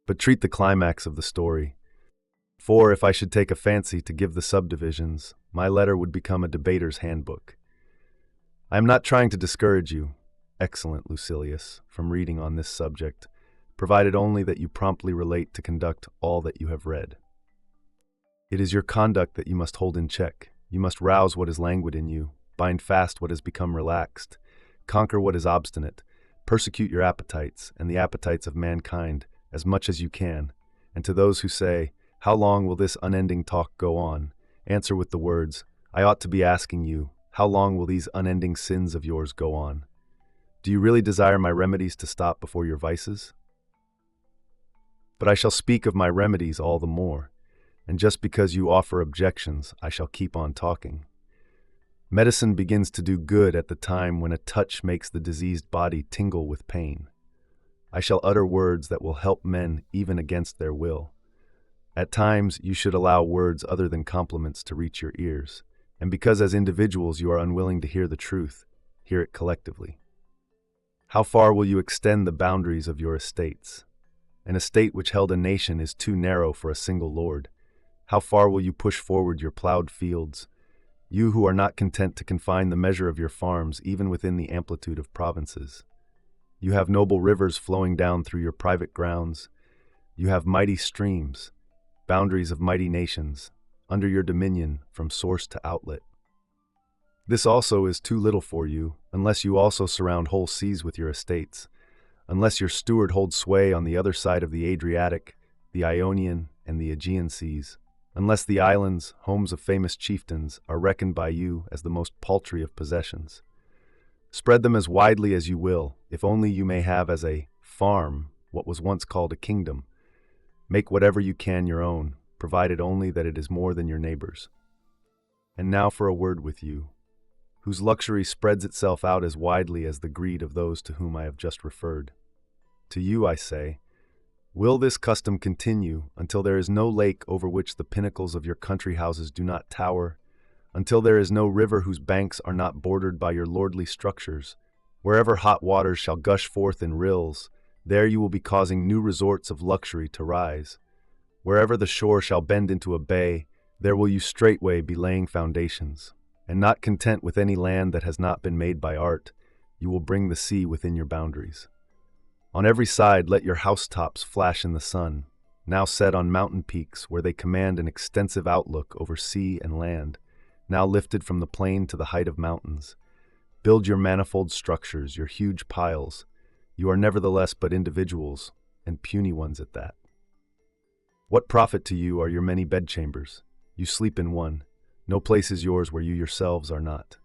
but treat the climax of the story. For if I should take a fancy to give the subdivisions, my letter would become a debater's handbook. I am not trying to discourage you, excellent Lucilius, from reading on this subject, provided only that you promptly relate to conduct all that you have read. It is your conduct that you must hold in check. You must rouse what is languid in you, bind fast what has become relaxed, conquer what is obstinate, persecute your appetites and the appetites of mankind as much as you can, and to those who say, "How long will this unending talk go on?" answer with the words, "I ought to be asking you, how long will these unending sins of yours go on? Do you really desire my remedies to stop before your vices? But I shall speak of my remedies all the more, and just because you offer objections, I shall keep on talking. Medicine begins to do good at the time when a touch makes the diseased body tingle with pain. I shall utter words that will help men even against their will. At times, you should allow words other than compliments to reach your ears, and because as individuals you are unwilling to hear the truth, hear it collectively. How far will you extend the boundaries of your estates? An estate which held a nation is too narrow for a single lord. How far will you push forward your plowed fields, you who are not content to confine the measure of your farms even within the amplitude of provinces? You have noble rivers flowing down through your private grounds. You have mighty streams, boundaries of mighty nations, under your dominion from source to outlet. This also is too little for you, unless you also surround whole seas with your estates, unless your steward holds sway on the other side of the Adriatic, the Ionian, and the Aegean seas, unless the islands, homes of famous chieftains, are reckoned by you as the most paltry of possessions. Spread them as widely as you will, if only you may have as a farm what was once called a kingdom. Make whatever you can your own, provided only that it is more than your neighbor's. And now for a word with you, whose luxury spreads itself out as widely as the greed of those to whom I have just referred. To you I say, will this custom continue until there is no lake over which the pinnacles of your country houses do not tower, until there is no river whose banks are not bordered by your lordly structures? Wherever hot waters shall gush forth in rills, there you will be causing new resorts of luxury to rise. Wherever the shore shall bend into a bay, there will you straightway be laying foundations. And not content with any land that has not been made by art, you will bring the sea within your boundaries. On every side let your housetops flash in the sun, now set on mountain peaks where they command an extensive outlook over sea and land, now lifted from the plain to the height of mountains. Build your manifold structures, your huge piles. You are nevertheless but individuals, and puny ones at that. What profit to you are your many bedchambers? You sleep in one. No place is yours where you yourselves are not.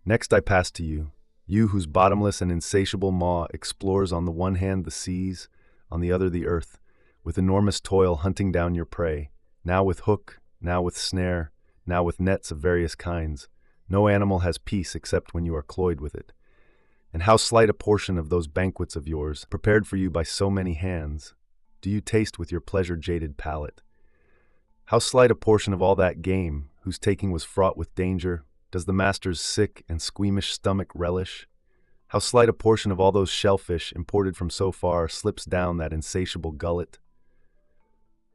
Next I pass to you, you whose bottomless and insatiable maw explores on the one hand the seas, on the other the earth, with enormous toil hunting down your prey, now with hook, now with snare, now with nets of various kinds. No animal has peace except when you are cloyed with it. And how slight a portion of those banquets of yours, prepared for you by so many hands, do you taste with your pleasure-jaded palate? How slight a portion of all that game, whose taking was fraught with danger, does the master's sick and squeamish stomach relish? How slight a portion of all those shellfish imported from so far slips down that insatiable gullet?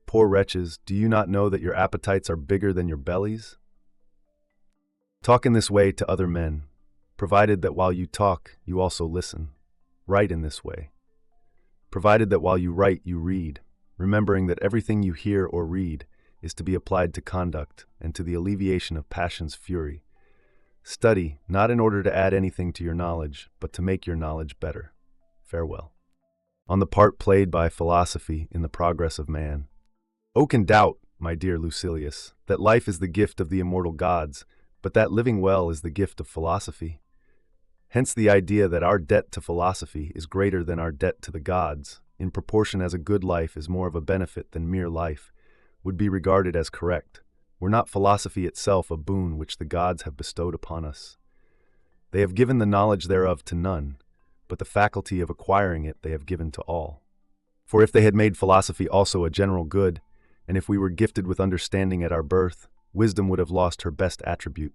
Poor wretches, do you not know that your appetites are bigger than your bellies? Talk in this way to other men, provided that while you talk, you also listen. Write in this way, provided that while you write, you read, remembering that everything you hear or read is to be applied to conduct and to the alleviation of passion's fury. Study, not in order to add anything to your knowledge, but to make your knowledge better. Farewell. On the part played by philosophy in the progress of man. Who can doubt, my dear Lucilius, that life is the gift of the immortal gods, but that living well is the gift of philosophy? Hence the idea that our debt to philosophy is greater than our debt to the gods, in proportion as a good life is more of a benefit than mere life, would be regarded as correct, were not philosophy itself a boon which the gods have bestowed upon us. They have given the knowledge thereof to none, but the faculty of acquiring it they have given to all. For if they had made philosophy also a general good, and if we were gifted with understanding at our birth, wisdom would have lost her best attribute,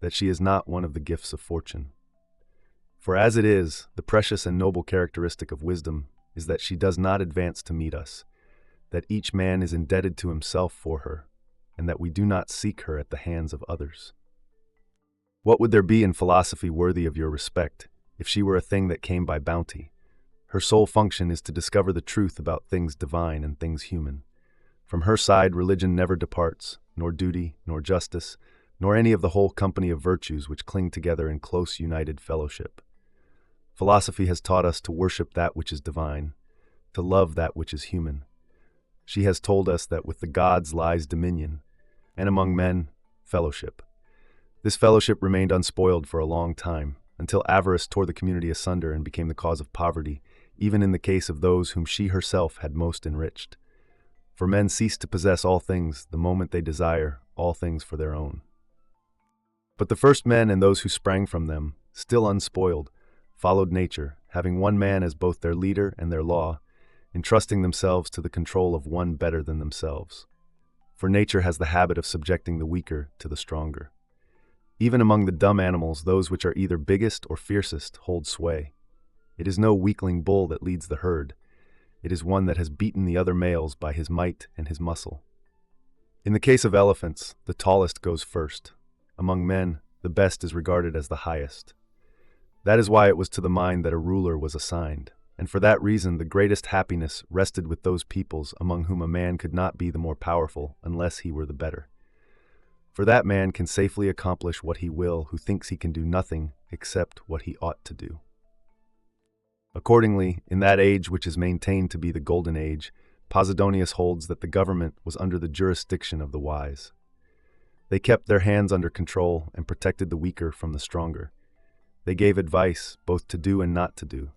that she is not one of the gifts of fortune. For as it is, the precious and noble characteristic of wisdom is that she does not advance to meet us, that each man is indebted to himself for her, and that we do not seek her at the hands of others. What would there be in philosophy worthy of your respect, if she were a thing that came by bounty? Her sole function is to discover the truth about things divine and things human. From her side religion never departs, nor duty, nor justice, nor any of the whole company of virtues which cling together in close united fellowship. Philosophy has taught us to worship that which is divine, to love that which is human. She has told us that with the gods lies dominion, and among men, fellowship. This fellowship remained unspoiled for a long time, until avarice tore the community asunder and became the cause of poverty, even in the case of those whom she herself had most enriched. For men cease to possess all things the moment they desire all things for their own. But the first men and those who sprang from them, still unspoiled, followed nature, having one man as both their leader and their law, entrusting themselves to the control of one better than themselves. For nature has the habit of subjecting the weaker to the stronger. Even among the dumb animals, those which are either biggest or fiercest hold sway. It is no weakling bull that leads the herd. It is one that has beaten the other males by his might and his muscle. In the case of elephants, the tallest goes first. Among men, the best is regarded as the highest. That is why it was to the mind that a ruler was assigned, and for that reason the greatest happiness rested with those peoples among whom a man could not be the more powerful unless he were the better. For that man can safely accomplish what he will who thinks he can do nothing except what he ought to do. Accordingly, in that age which is maintained to be the golden age, Posidonius holds that the government was under the jurisdiction of the wise. They kept their hands under control and protected the weaker from the stronger. They gave advice, both to do and not to do.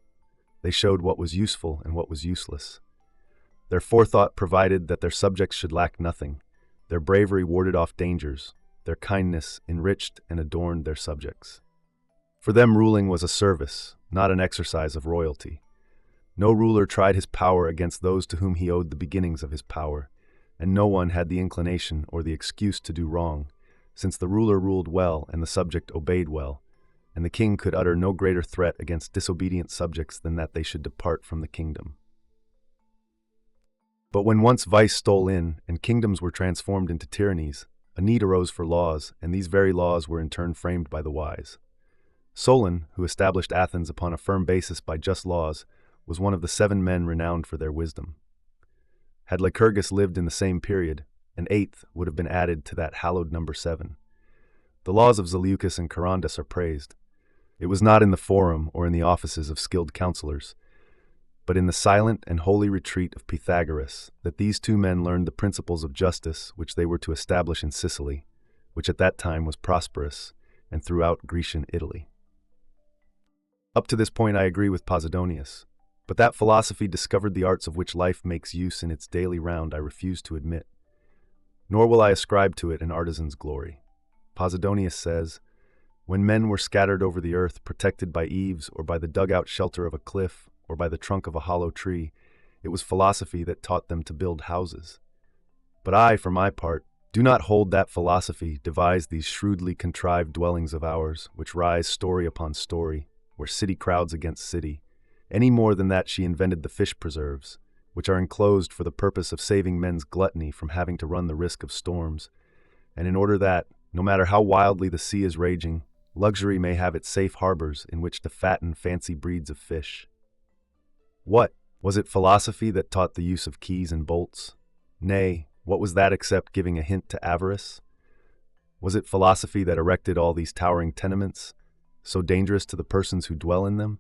They showed what was useful and what was useless. Their forethought provided that their subjects should lack nothing. Their bravery warded off dangers. Their kindness enriched and adorned their subjects. For them ruling was a service, not an exercise of royalty. No ruler tried his power against those to whom he owed the beginnings of his power, and no one had the inclination or the excuse to do wrong, since the ruler ruled well and the subject obeyed well, and the king could utter no greater threat against disobedient subjects than that they should depart from the kingdom. But when once vice stole in and kingdoms were transformed into tyrannies, a need arose for laws, and these very laws were in turn framed by the wise. Solon, who established Athens upon a firm basis by just laws, was one of the 7 men renowned for their wisdom. Had Lycurgus lived in the same period, an 8th would have been added to that hallowed number 7. The laws of Zaleucus and Charondas are praised. It was not in the forum or in the offices of skilled counselors, but in the silent and holy retreat of Pythagoras that these 2 men learned the principles of justice which they were to establish in Sicily, which at that time was prosperous, and throughout Grecian Italy. Up to this point I agree with Posidonius. But that philosophy discovered the arts of which life makes use in its daily round I refuse to admit, nor will I ascribe to it an artisan's glory. Posidonius says, "When men were scattered over the earth, protected by eaves, or by the dug-out shelter of a cliff, or by the trunk of a hollow tree, it was philosophy that taught them to build houses. But I, for my part, do not hold that philosophy devised these shrewdly contrived dwellings of ours, which rise story upon story, where city crowds against city, any more than that she invented the fish preserves, which are enclosed for the purpose of saving men's gluttony from having to run the risk of storms, and in order that, no matter how wildly the sea is raging, luxury may have its safe harbors in which to fatten fancy breeds of fish." What? Was it philosophy that taught the use of keys and bolts? Nay, what was that except giving a hint to avarice? Was it philosophy that erected all these towering tenements, so dangerous to the persons who dwell in them?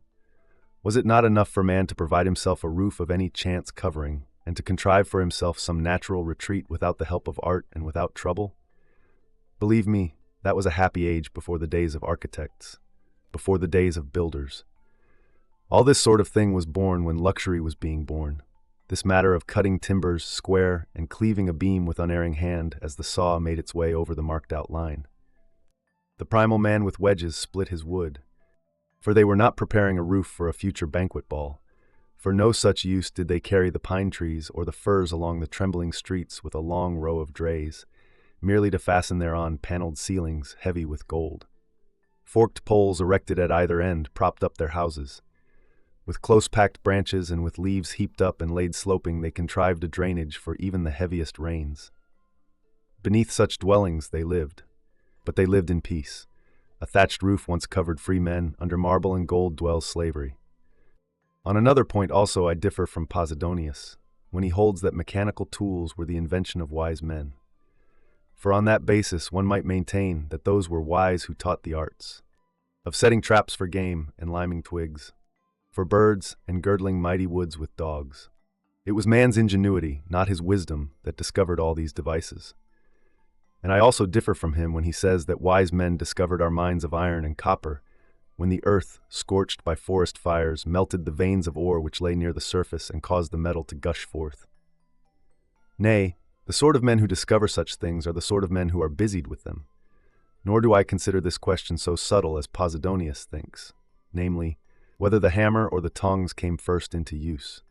Was it not enough for man to provide himself a roof of any chance covering, and to contrive for himself some natural retreat without the help of art and without trouble? Believe me, that was a happy age before the days of architects, before the days of builders. All this sort of thing was born when luxury was being born. This matter of cutting timbers square and cleaving a beam with unerring hand as the saw made its way over the marked-out line. The primal man with wedges split his wood, for they were not preparing a roof for a future banquet ball. For no such use did they carry the pine trees or the firs along the trembling streets with a long row of drays, merely to fasten thereon paneled ceilings heavy with gold. Forked poles erected at either end propped up their houses. With close-packed branches and with leaves heaped up and laid sloping, they contrived a drainage for even the heaviest rains. Beneath such dwellings they lived, but they lived in peace. A thatched roof once covered free men, under marble and gold dwells slavery. On another point also I differ from Posidonius, when he holds that mechanical tools were the invention of wise men. For on that basis one might maintain that those were wise who taught the arts of setting traps for game and liming twigs, for birds and girdling mighty woods with dogs. It was man's ingenuity, not his wisdom, that discovered all these devices. And I also differ from him when he says that wise men discovered our mines of iron and copper, when the earth, scorched by forest fires, melted the veins of ore which lay near the surface and caused the metal to gush forth. Nay, the sort of men who discover such things are the sort of men who are busied with them. Nor do I consider this question so subtle as Posidonius thinks, namely, whether the hammer or the tongs came first into use.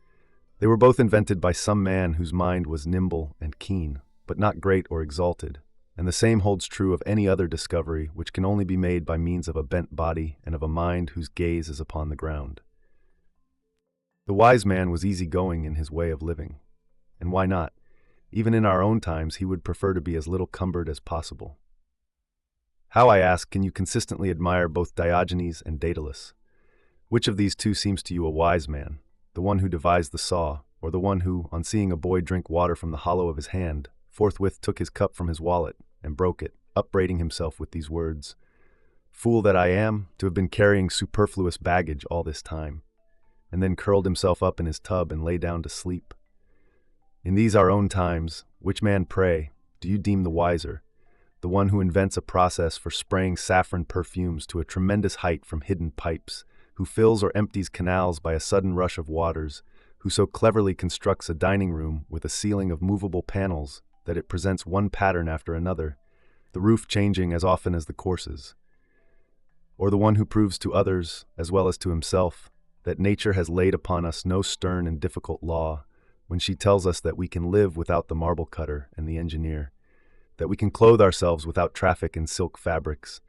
They were both invented by some man whose mind was nimble and keen, but not great or exalted, and the same holds true of any other discovery which can only be made by means of a bent body and of a mind whose gaze is upon the ground. The wise man was easy-going in his way of living, and why not? Even in our own times he would prefer to be as little cumbered as possible. How, I ask, can you consistently admire both Diogenes and Daedalus? Which of these two seems to you a wise man, the one who devised the saw, or the one who, on seeing a boy drink water from the hollow of his hand, forthwith took his cup from his wallet and broke it, upbraiding himself with these words, "Fool that I am, to have been carrying superfluous baggage all this time," and then curled himself up in his tub and lay down to sleep? In these our own times, which man, pray, do you deem the wiser, the one who invents a process for spraying saffron perfumes to a tremendous height from hidden pipes, who fills or empties canals by a sudden rush of waters, who so cleverly constructs a dining room with a ceiling of movable panels that it presents one pattern after another, the roof changing as often as the courses? Or the one who proves to others, as well as to himself, that nature has laid upon us no stern and difficult law, when she tells us that we can live without the marble cutter and the engineer, that we can clothe ourselves without traffic in silk fabrics,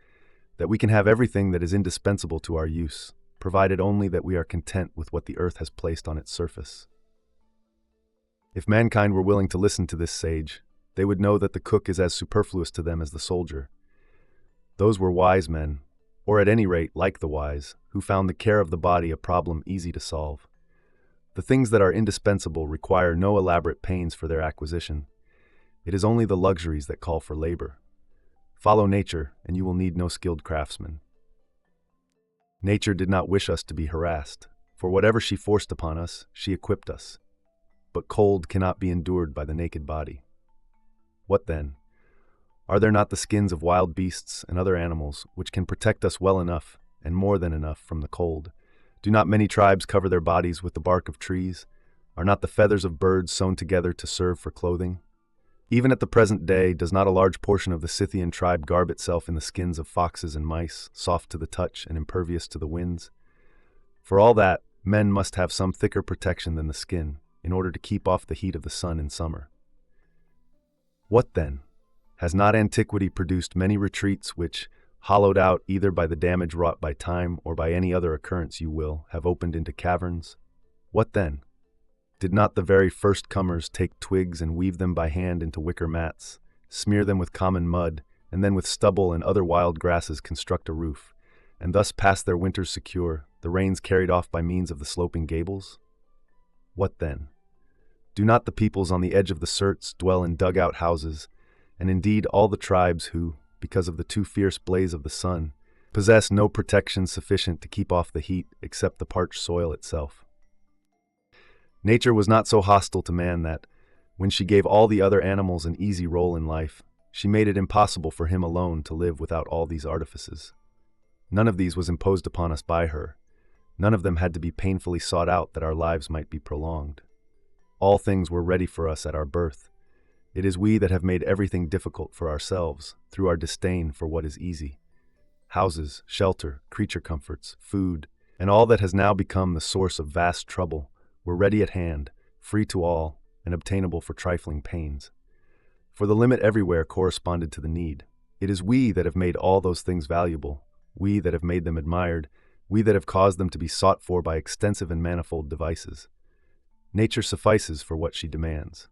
that we can have everything that is indispensable to our use, provided only that we are content with what the earth has placed on its surface. If mankind were willing to listen to this sage, they would know that the cook is as superfluous to them as the soldier. Those were wise men, or at any rate like the wise, who found the care of the body a problem easy to solve. The things that are indispensable require no elaborate pains for their acquisition. It is only the luxuries that call for labor. Follow nature, and you will need no skilled craftsman. Nature did not wish us to be harassed. For whatever she forced upon us, she equipped us. But cold cannot be endured by the naked body. What then? Are there not the skins of wild beasts and other animals which can protect us well enough, and more than enough, from the cold, Do not many tribes cover their bodies with the bark of trees? Are not the feathers of birds sewn together to serve for clothing? Even at the present day, does not a large portion of the Scythian tribe garb itself in the skins of foxes and mice, soft to the touch and impervious to the winds? For all that, men must have some thicker protection than the skin, in order to keep off the heat of the sun in summer. What then? Has not antiquity produced many retreats which, hollowed out either by the damage wrought by time or by any other occurrence you will, have opened into caverns? What then? Did not the very first comers take twigs and weave them by hand into wicker mats, smear them with common mud, and then with stubble and other wild grasses construct a roof, and thus pass their winters secure, the rains carried off by means of the sloping gables? What then? Do not the peoples on the edge of the Sirtes dwell in dug-out houses, and indeed all the tribes who, because of the too fierce blaze of the sun, possess no protection sufficient to keep off the heat except the parched soil itself? Nature was not so hostile to man that, when she gave all the other animals an easy role in life, she made it impossible for him alone to live without all these artifices. None of these was imposed upon us by her. None of them had to be painfully sought out that our lives might be prolonged. All things were ready for us at our birth. It is we that have made everything difficult for ourselves through our disdain for what is easy. Houses, shelter, creature comforts, food, and all that has now become the source of vast trouble were ready at hand, free to all, and obtainable for trifling pains. For the limit everywhere corresponded to the need. It is we that have made all those things valuable, we that have made them admired, we that have caused them to be sought for by extensive and manifold devices. Nature suffices for what she demands.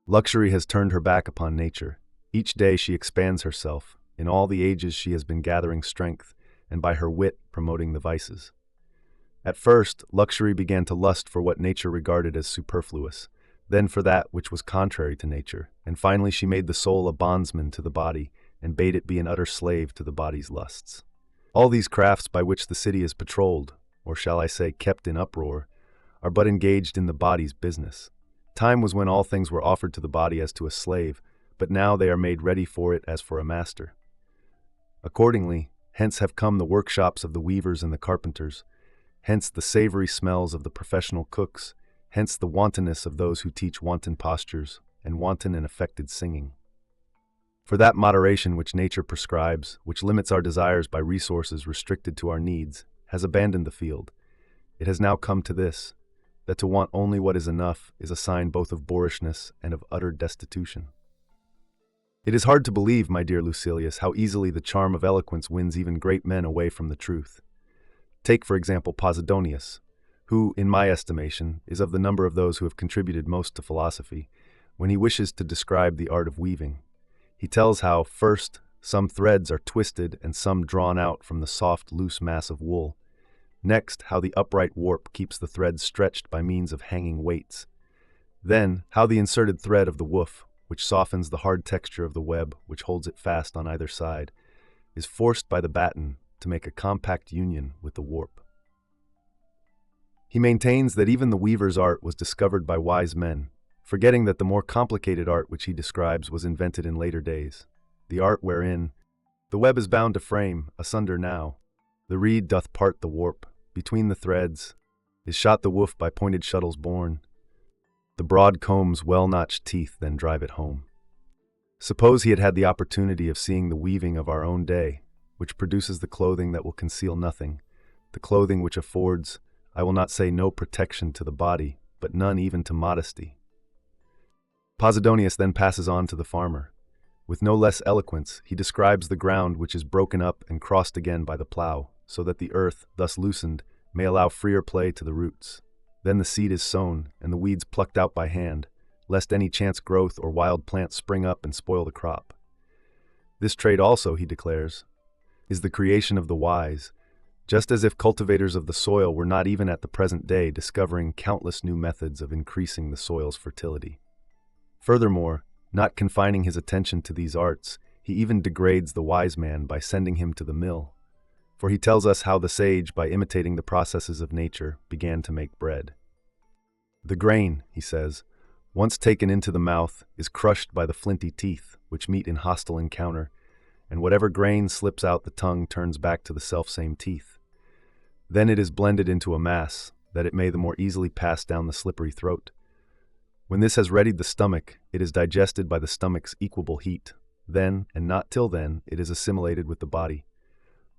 Luxury has turned her back upon nature. Each day she expands herself. In all the ages she has been gathering strength, and by her wit promoting the vices. At first, luxury began to lust for what nature regarded as superfluous, then for that which was contrary to nature, and finally she made the soul a bondsman to the body, and bade it be an utter slave to the body's lusts. All these crafts by which the city is patrolled, or shall I say kept in uproar, are but engaged in the body's business. Time was when all things were offered to the body as to a slave, but now they are made ready for it as for a master. Accordingly, hence have come the workshops of the weavers and the carpenters, hence the savory smells of the professional cooks, hence the wantonness of those who teach wanton postures and wanton and affected singing. For that moderation which nature prescribes, which limits our desires by resources restricted to our needs, has abandoned the field. It has now come to this, that to want only what is enough is a sign both of boorishness and of utter destitution. It is hard to believe, my dear Lucilius, how easily the charm of eloquence wins even great men away from the truth. Take, for example, Posidonius, who, in my estimation, is of the number of those who have contributed most to philosophy, when he wishes to describe the art of weaving. He tells how, first, some threads are twisted and some drawn out from the soft, loose mass of wool. Next, how the upright warp keeps the threads stretched by means of hanging weights. Then, how the inserted thread of the woof, which softens the hard texture of the web which holds it fast on either side, is forced by the batten to make a compact union with the warp. He maintains that even the weaver's art was discovered by wise men, forgetting that the more complicated art which he describes was invented in later days, the art wherein the web is bound to frame, asunder now, the reed doth part the warp, between the threads, is shot the woof by pointed shuttles borne, the broad comb's well-notched teeth then drive it home. Suppose he had had the opportunity of seeing the weaving of our own day, which produces the clothing that will conceal nothing, the clothing which affords, I will not say no protection to the body, but none even to modesty. Posidonius then passes on to the farmer. With no less eloquence, he describes the ground which is broken up and crossed again by the plow, so that the earth, thus loosened, may allow freer play to the roots. Then the seed is sown, and the weeds plucked out by hand, lest any chance growth or wild plant spring up and spoil the crop. This trade also, he declares, is the creation of the wise, just as if cultivators of the soil were not even at the present day discovering countless new methods of increasing the soil's fertility. Furthermore, not confining his attention to these arts, he even degrades the wise man by sending him to the mill. For he tells us how the sage, by imitating the processes of nature, began to make bread. The grain, he says, once taken into the mouth, is crushed by the flinty teeth, which meet in hostile encounter, and whatever grain slips out the tongue turns back to the selfsame teeth. Then it is blended into a mass, that it may the more easily pass down the slippery throat. When this has readied the stomach, it is digested by the stomach's equable heat. Then, and not till then, it is assimilated with the body.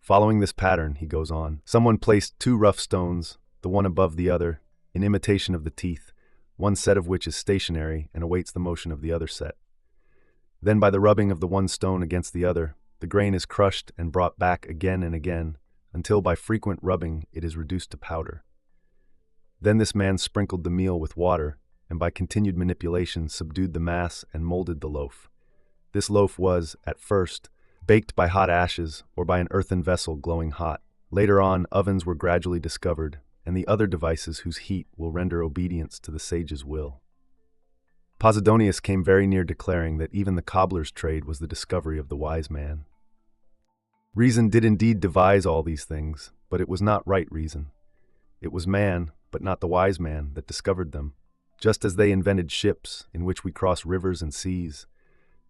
Following this pattern, he goes on, someone placed 2 rough stones, the one above the other, in imitation of the teeth, one set of which is stationary and awaits the motion of the other set. Then by the rubbing of the one stone against the other, the grain is crushed and brought back again and again, until by frequent rubbing it is reduced to powder. Then this man sprinkled the meal with water, and by continued manipulation subdued the mass and molded the loaf. This loaf was, at first, baked by hot ashes or by an earthen vessel glowing hot. Later on, ovens were gradually discovered, and the other devices whose heat will render obedience to the sage's will. Posidonius came very near declaring that even the cobbler's trade was the discovery of the wise man. Reason did indeed devise all these things, but it was not right reason. It was man, but not the wise man, that discovered them, just as they invented ships in which we cross rivers and seas,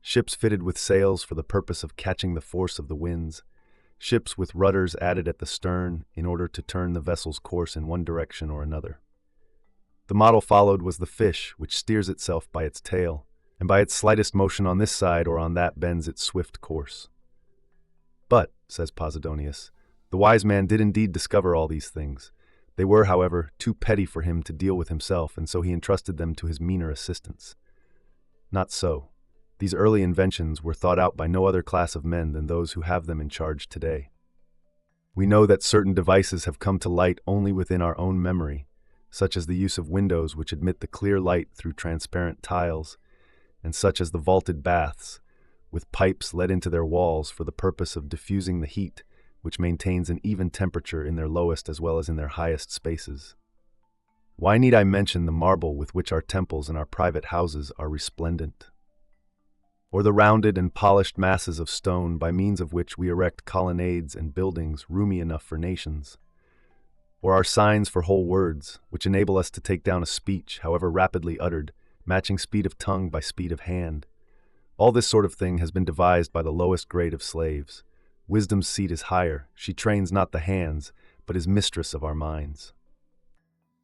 ships fitted with sails for the purpose of catching the force of the winds, ships with rudders added at the stern in order to turn the vessel's course in one direction or another. The model followed was the fish, which steers itself by its tail, and by its slightest motion on this side or on that bends its swift course. But, says Posidonius, the wise man did indeed discover all these things. They were, however, too petty for him to deal with himself, and so he entrusted them to his meaner assistants. Not so. These early inventions were thought out by no other class of men than those who have them in charge today. We know that certain devices have come to light only within our own memory, such as the use of windows which admit the clear light through transparent tiles, and such as the vaulted baths, with pipes let into their walls for the purpose of diffusing the heat, which maintains an even temperature in their lowest as well as in their highest spaces. Why need I mention the marble with which our temples and our private houses are resplendent? Or the rounded and polished masses of stone by means of which we erect colonnades and buildings roomy enough for nations? Or our signs for whole words, which enable us to take down a speech, however rapidly uttered, matching speed of tongue by speed of hand? All this sort of thing has been devised by the lowest grade of slaves. Wisdom's seat is higher. She trains not the hands, but is mistress of our minds.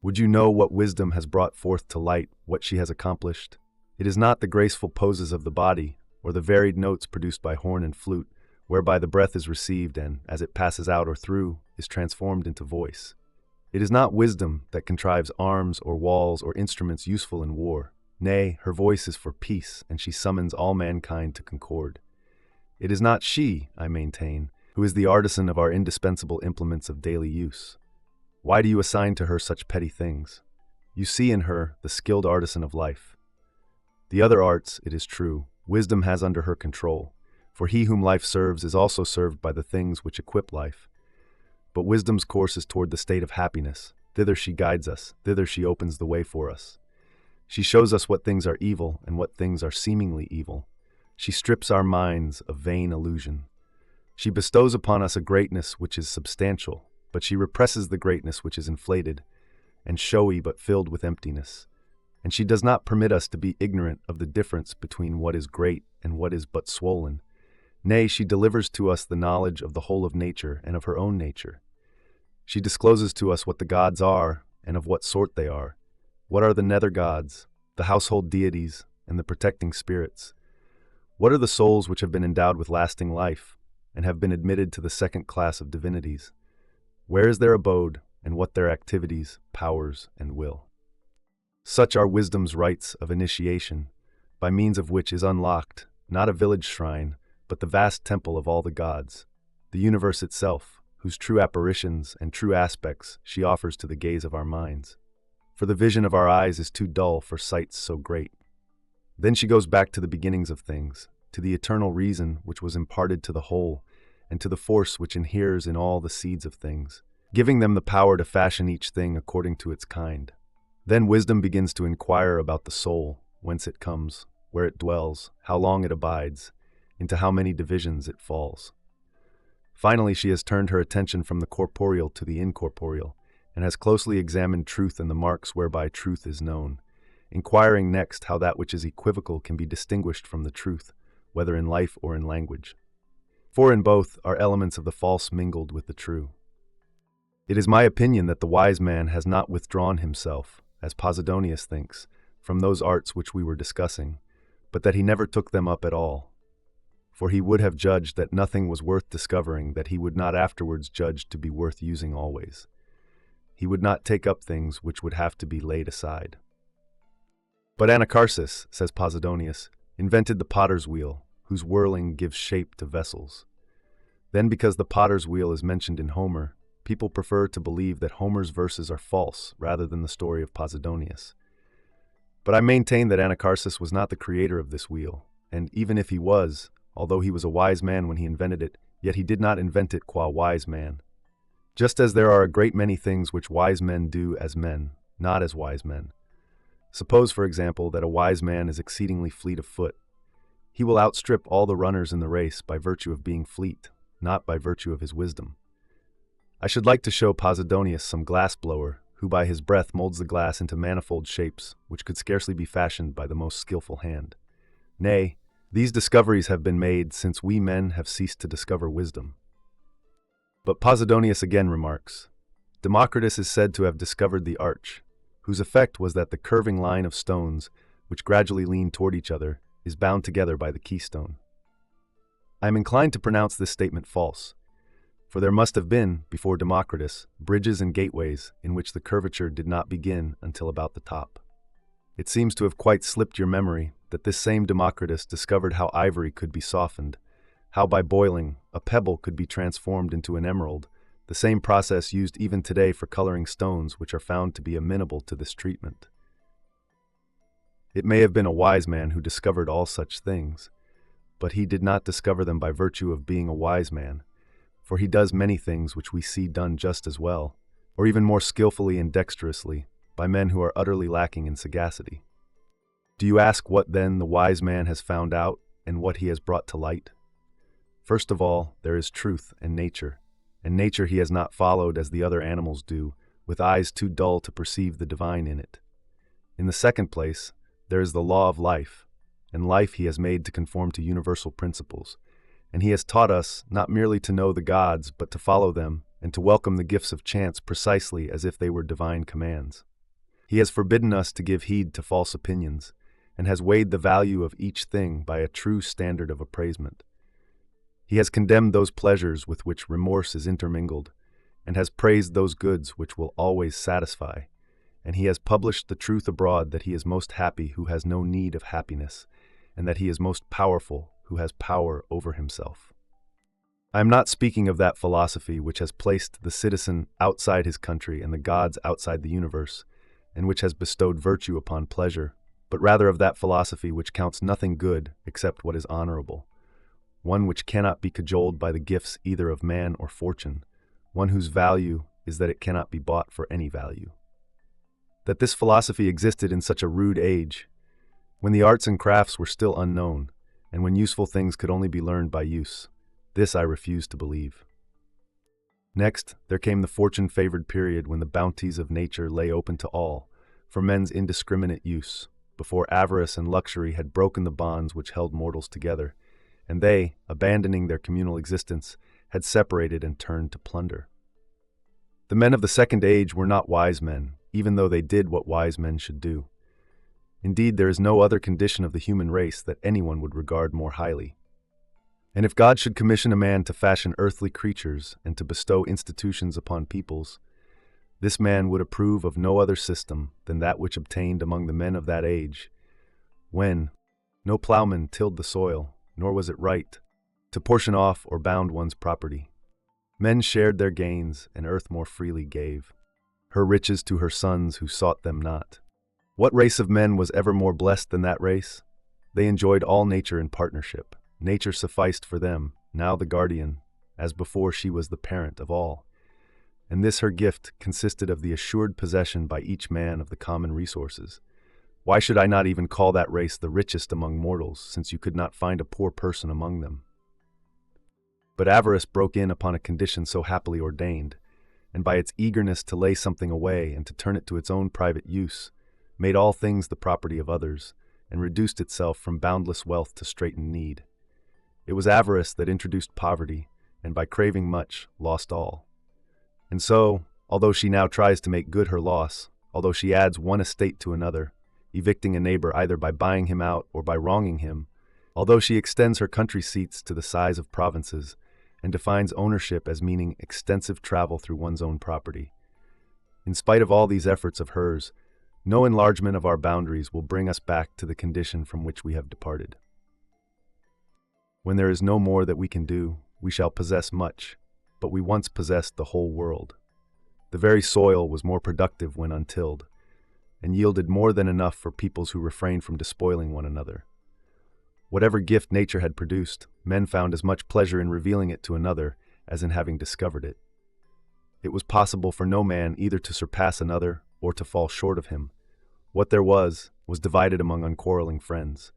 Would you know what wisdom has brought forth to light, what she has accomplished? It is not the graceful poses of the body, or the varied notes produced by horn and flute, whereby the breath is received and, as it passes out or through, is transformed into voice. It is not wisdom that contrives arms or walls or instruments useful in war. Nay, her voice is for peace, and she summons all mankind to concord. It is not she, I maintain, who is the artisan of our indispensable implements of daily use. Why do you assign to her such petty things? You see in her the skilled artisan of life. The other arts, it is true, wisdom has under her control, for he whom life serves is also served by the things which equip life. But wisdom's course is toward the state of happiness. Thither she guides us, thither she opens the way for us. She shows us what things are evil and what things are seemingly evil. She strips our minds of vain illusion. She bestows upon us a greatness which is substantial, but she represses the greatness which is inflated and showy but filled with emptiness. And she does not permit us to be ignorant of the difference between what is great and what is but swollen. Nay, she delivers to us the knowledge of the whole of nature and of her own nature. She discloses to us what the gods are and of what sort they are. What are the nether gods, the household deities, and the protecting spirits? What are the souls which have been endowed with lasting life, and have been admitted to the second class of divinities? Where is their abode, and what their activities, powers, and will? Such are wisdom's rites of initiation, by means of which is unlocked, not a village shrine, but the vast temple of all the gods, the universe itself, whose true apparitions and true aspects she offers to the gaze of our minds. For the vision of our eyes is too dull for sights so great. Then she goes back to the beginnings of things, to the eternal reason which was imparted to the whole, and to the force which inheres in all the seeds of things, giving them the power to fashion each thing according to its kind. Then wisdom begins to inquire about the soul, whence it comes, where it dwells, how long it abides, into how many divisions it falls. Finally, she has turned her attention from the corporeal to the incorporeal, and has closely examined truth and the marks whereby truth is known, inquiring next how that which is equivocal can be distinguished from the truth, whether in life or in language. For in both are elements of the false mingled with the true. It is my opinion that the wise man has not withdrawn himself, as Posidonius thinks, from those arts which we were discussing, but that he never took them up at all. For he would have judged that nothing was worth discovering that he would not afterwards judge to be worth using always. He would not take up things which would have to be laid aside. But Anacharsis, says Posidonius, invented the potter's wheel, whose whirling gives shape to vessels. Then, because the potter's wheel is mentioned in Homer, people prefer to believe that Homer's verses are false rather than the story of Posidonius. But I maintain that Anacharsis was not the creator of this wheel, and even if he was, although he was a wise man when he invented it, yet he did not invent it qua wise man. Just as there are a great many things which wise men do as men, not as wise men. Suppose, for example, that a wise man is exceedingly fleet of foot. He will outstrip all the runners in the race by virtue of being fleet, not by virtue of his wisdom. I should like to show Posidonius some glass-blower, who by his breath molds the glass into manifold shapes which could scarcely be fashioned by the most skillful hand. Nay, these discoveries have been made since we men have ceased to discover wisdom. But Posidonius again remarks, Democritus is said to have discovered the arch, whose effect was that the curving line of stones, which gradually lean toward each other, is bound together by the keystone. I am inclined to pronounce this statement false, for there must have been, before Democritus, bridges and gateways in which the curvature did not begin until about the top. It seems to have quite slipped your memory that this same Democritus discovered how ivory could be softened, how by boiling, a pebble could be transformed into an emerald, the same process used even today for coloring stones which are found to be amenable to this treatment. It may have been a wise man who discovered all such things, but he did not discover them by virtue of being a wise man, for he does many things which we see done just as well, or even more skillfully and dexterously, by men who are utterly lacking in sagacity. Do you ask what then the wise man has found out and what he has brought to light? First of all, there is truth and nature he has not followed as the other animals do, with eyes too dull to perceive the divine in it. In the second place, there is the law of life, and life he has made to conform to universal principles, and he has taught us not merely to know the gods, but to follow them and to welcome the gifts of chance precisely as if they were divine commands. He has forbidden us to give heed to false opinions, and has weighed the value of each thing by a true standard of appraisement. He has condemned those pleasures with which remorse is intermingled, and has praised those goods which will always satisfy, and he has published the truth abroad that he is most happy who has no need of happiness, and that he is most powerful who has power over himself. I am not speaking of that philosophy which has placed the citizen outside his country and the gods outside the universe, and which has bestowed virtue upon pleasure, but rather of that philosophy which counts nothing good except what is honorable, one which cannot be cajoled by the gifts either of man or fortune, one whose value is that it cannot be bought for any value. That this philosophy existed in such a rude age, when the arts and crafts were still unknown, and when useful things could only be learned by use, this I refuse to believe. Next, there came the fortune-favored period when the bounties of nature lay open to all, for men's indiscriminate use, before avarice and luxury had broken the bonds which held mortals together, and they, abandoning their communal existence, had separated and turned to plunder. The men of the second age were not wise men, even though they did what wise men should do. Indeed, there is no other condition of the human race that anyone would regard more highly. And if God should commission a man to fashion earthly creatures and to bestow institutions upon peoples, this man would approve of no other system than that which obtained among the men of that age, when no plowman tilled the soil, nor was it right to portion off or bound one's property. Men shared their gains, and earth more freely gave her riches to her sons who sought them not. What race of men was ever more blessed than that race? They enjoyed all nature in partnership. Nature sufficed for them, now the guardian, as before she was the parent of all. And this her gift consisted of the assured possession by each man of the common resources. Why should I not even call that race the richest among mortals, since you could not find a poor person among them? But avarice broke in upon a condition so happily ordained, and by its eagerness to lay something away and to turn it to its own private use, made all things the property of others, and reduced itself from boundless wealth to straitened need. It was avarice that introduced poverty, and by craving much, lost all. And so, although she now tries to make good her loss, although she adds one estate to another, evicting a neighbor either by buying him out or by wronging him, although she extends her country seats to the size of provinces, and defines ownership as meaning extensive travel through one's own property. In spite of all these efforts of hers, no enlargement of our boundaries will bring us back to the condition from which we have departed. When there is no more that we can do, we shall possess much, but we once possessed the whole world. The very soil was more productive when untilled, and yielded more than enough for peoples who refrained from despoiling one another. Whatever gift nature had produced, men found as much pleasure in revealing it to another as in having discovered it. It was possible for no man either to surpass another or to fall short of him. What there was divided among unquarreling friends.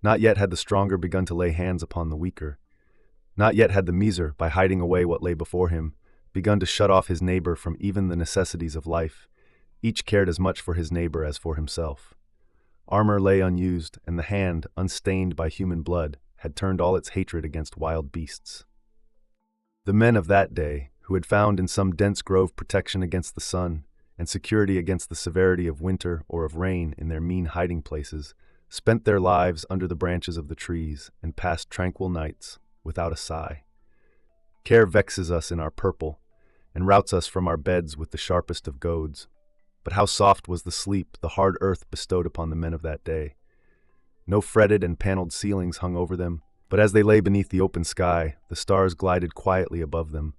Not yet had the stronger begun to lay hands upon the weaker. Not yet had the miser, by hiding away what lay before him, begun to shut off his neighbor from even the necessities of life. Each cared as much for his neighbor as for himself. Armor lay unused, and the hand, unstained by human blood, had turned all its hatred against wild beasts. The men of that day, who had found in some dense grove protection against the sun, and security against the severity of winter or of rain in their mean hiding places, spent their lives under the branches of the trees and passed tranquil nights without a sigh. Care vexes us in our purple, and routs us from our beds with the sharpest of goads. But how soft was the sleep the hard earth bestowed upon the men of that day. No fretted and paneled ceilings hung over them, but as they lay beneath the open sky, the stars glided quietly above them,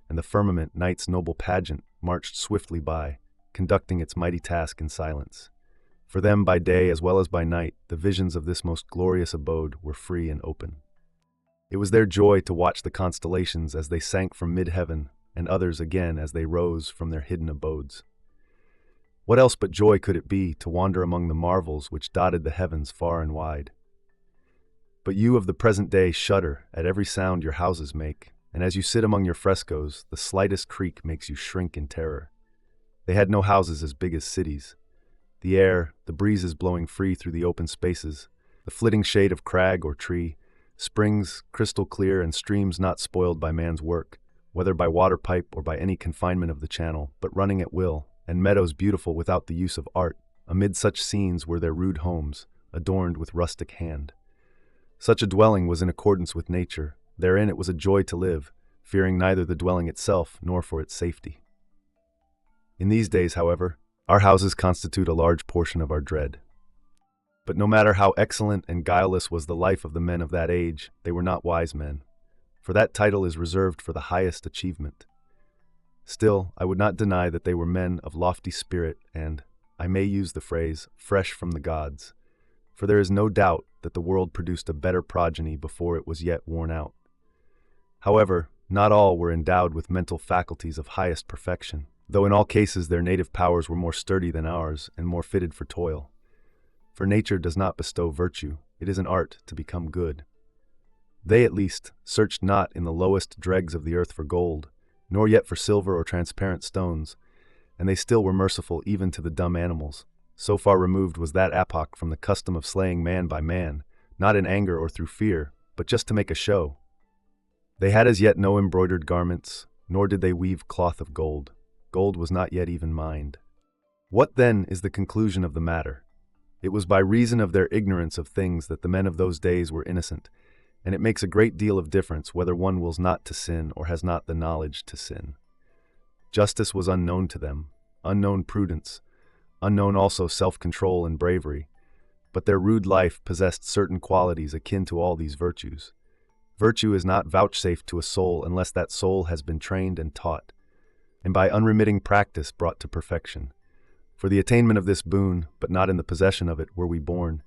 and the firmament, night's noble pageant, marched swiftly by, conducting its mighty task in silence. For them, by day as well as by night, the visions of this most glorious abode were free and open. It was their joy to watch the constellations as they sank from mid-heaven, and others again as they rose from their hidden abodes. What else but joy could it be to wander among the marvels which dotted the heavens far and wide? But you of the present day shudder at every sound your houses make, and as you sit among your frescoes, the slightest creak makes you shrink in terror. They had no houses as big as cities. The air, the breezes blowing free through the open spaces, the flitting shade of crag or tree, springs crystal clear and streams not spoiled by man's work, whether by water pipe or by any confinement of the channel, but running at will, and meadows beautiful without the use of art. Amid such scenes were their rude homes, adorned with rustic hand. Such a dwelling was in accordance with nature. Therein it was a joy to live, fearing neither the dwelling itself nor for its safety. In these days, however, our houses constitute a large portion of our dread. But no matter how excellent and guileless was the life of the men of that age, they were not wise men, for that title is reserved for the highest achievement. Still, I would not deny that they were men of lofty spirit and, I may use the phrase, fresh from the gods, for there is no doubt that the world produced a better progeny before it was yet worn out. However, not all were endowed with mental faculties of highest perfection, though in all cases their native powers were more sturdy than ours and more fitted for toil. For nature does not bestow virtue, it is an art to become good. They, at least, searched not in the lowest dregs of the earth for gold, nor yet for silver or transparent stones, and they still were merciful even to the dumb animals. So far removed was that epoch from the custom of slaying man by man, not in anger or through fear, but just to make a show. They had as yet no embroidered garments, nor did they weave cloth of gold. Gold was not yet even mined. What then is the conclusion of the matter? It was by reason of their ignorance of things that the men of those days were innocent, and it makes a great deal of difference whether one wills not to sin or has not the knowledge to sin. Justice was unknown to them, unknown prudence, unknown also self-control and bravery, but their rude life possessed certain qualities akin to all these virtues. Virtue is not vouchsafed to a soul unless that soul has been trained and taught, and by unremitting practice brought to perfection. For the attainment of this boon, but not in the possession of it, were we born,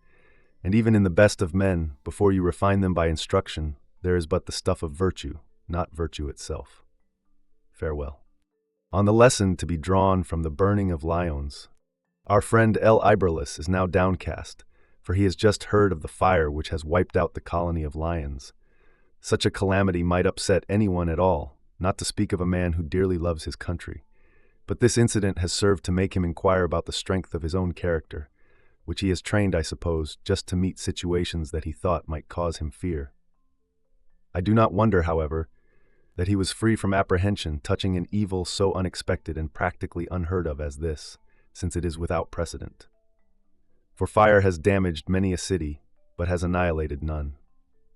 and even in the best of men, before you refine them by instruction, there is but the stuff of virtue, not virtue itself. Farewell. On the lesson to be drawn from the burning of Lyons, our friend L. Iberlus is now downcast, for he has just heard of the fire which has wiped out the colony of lions. Such a calamity might upset anyone at all, not to speak of a man who dearly loves his country. But this incident has served to make him inquire about the strength of his own character, which he has trained, I suppose, just to meet situations that he thought might cause him fear. I do not wonder, however, that he was free from apprehension touching an evil so unexpected and practically unheard of as this, since it is without precedent. For fire has damaged many a city, but has annihilated none.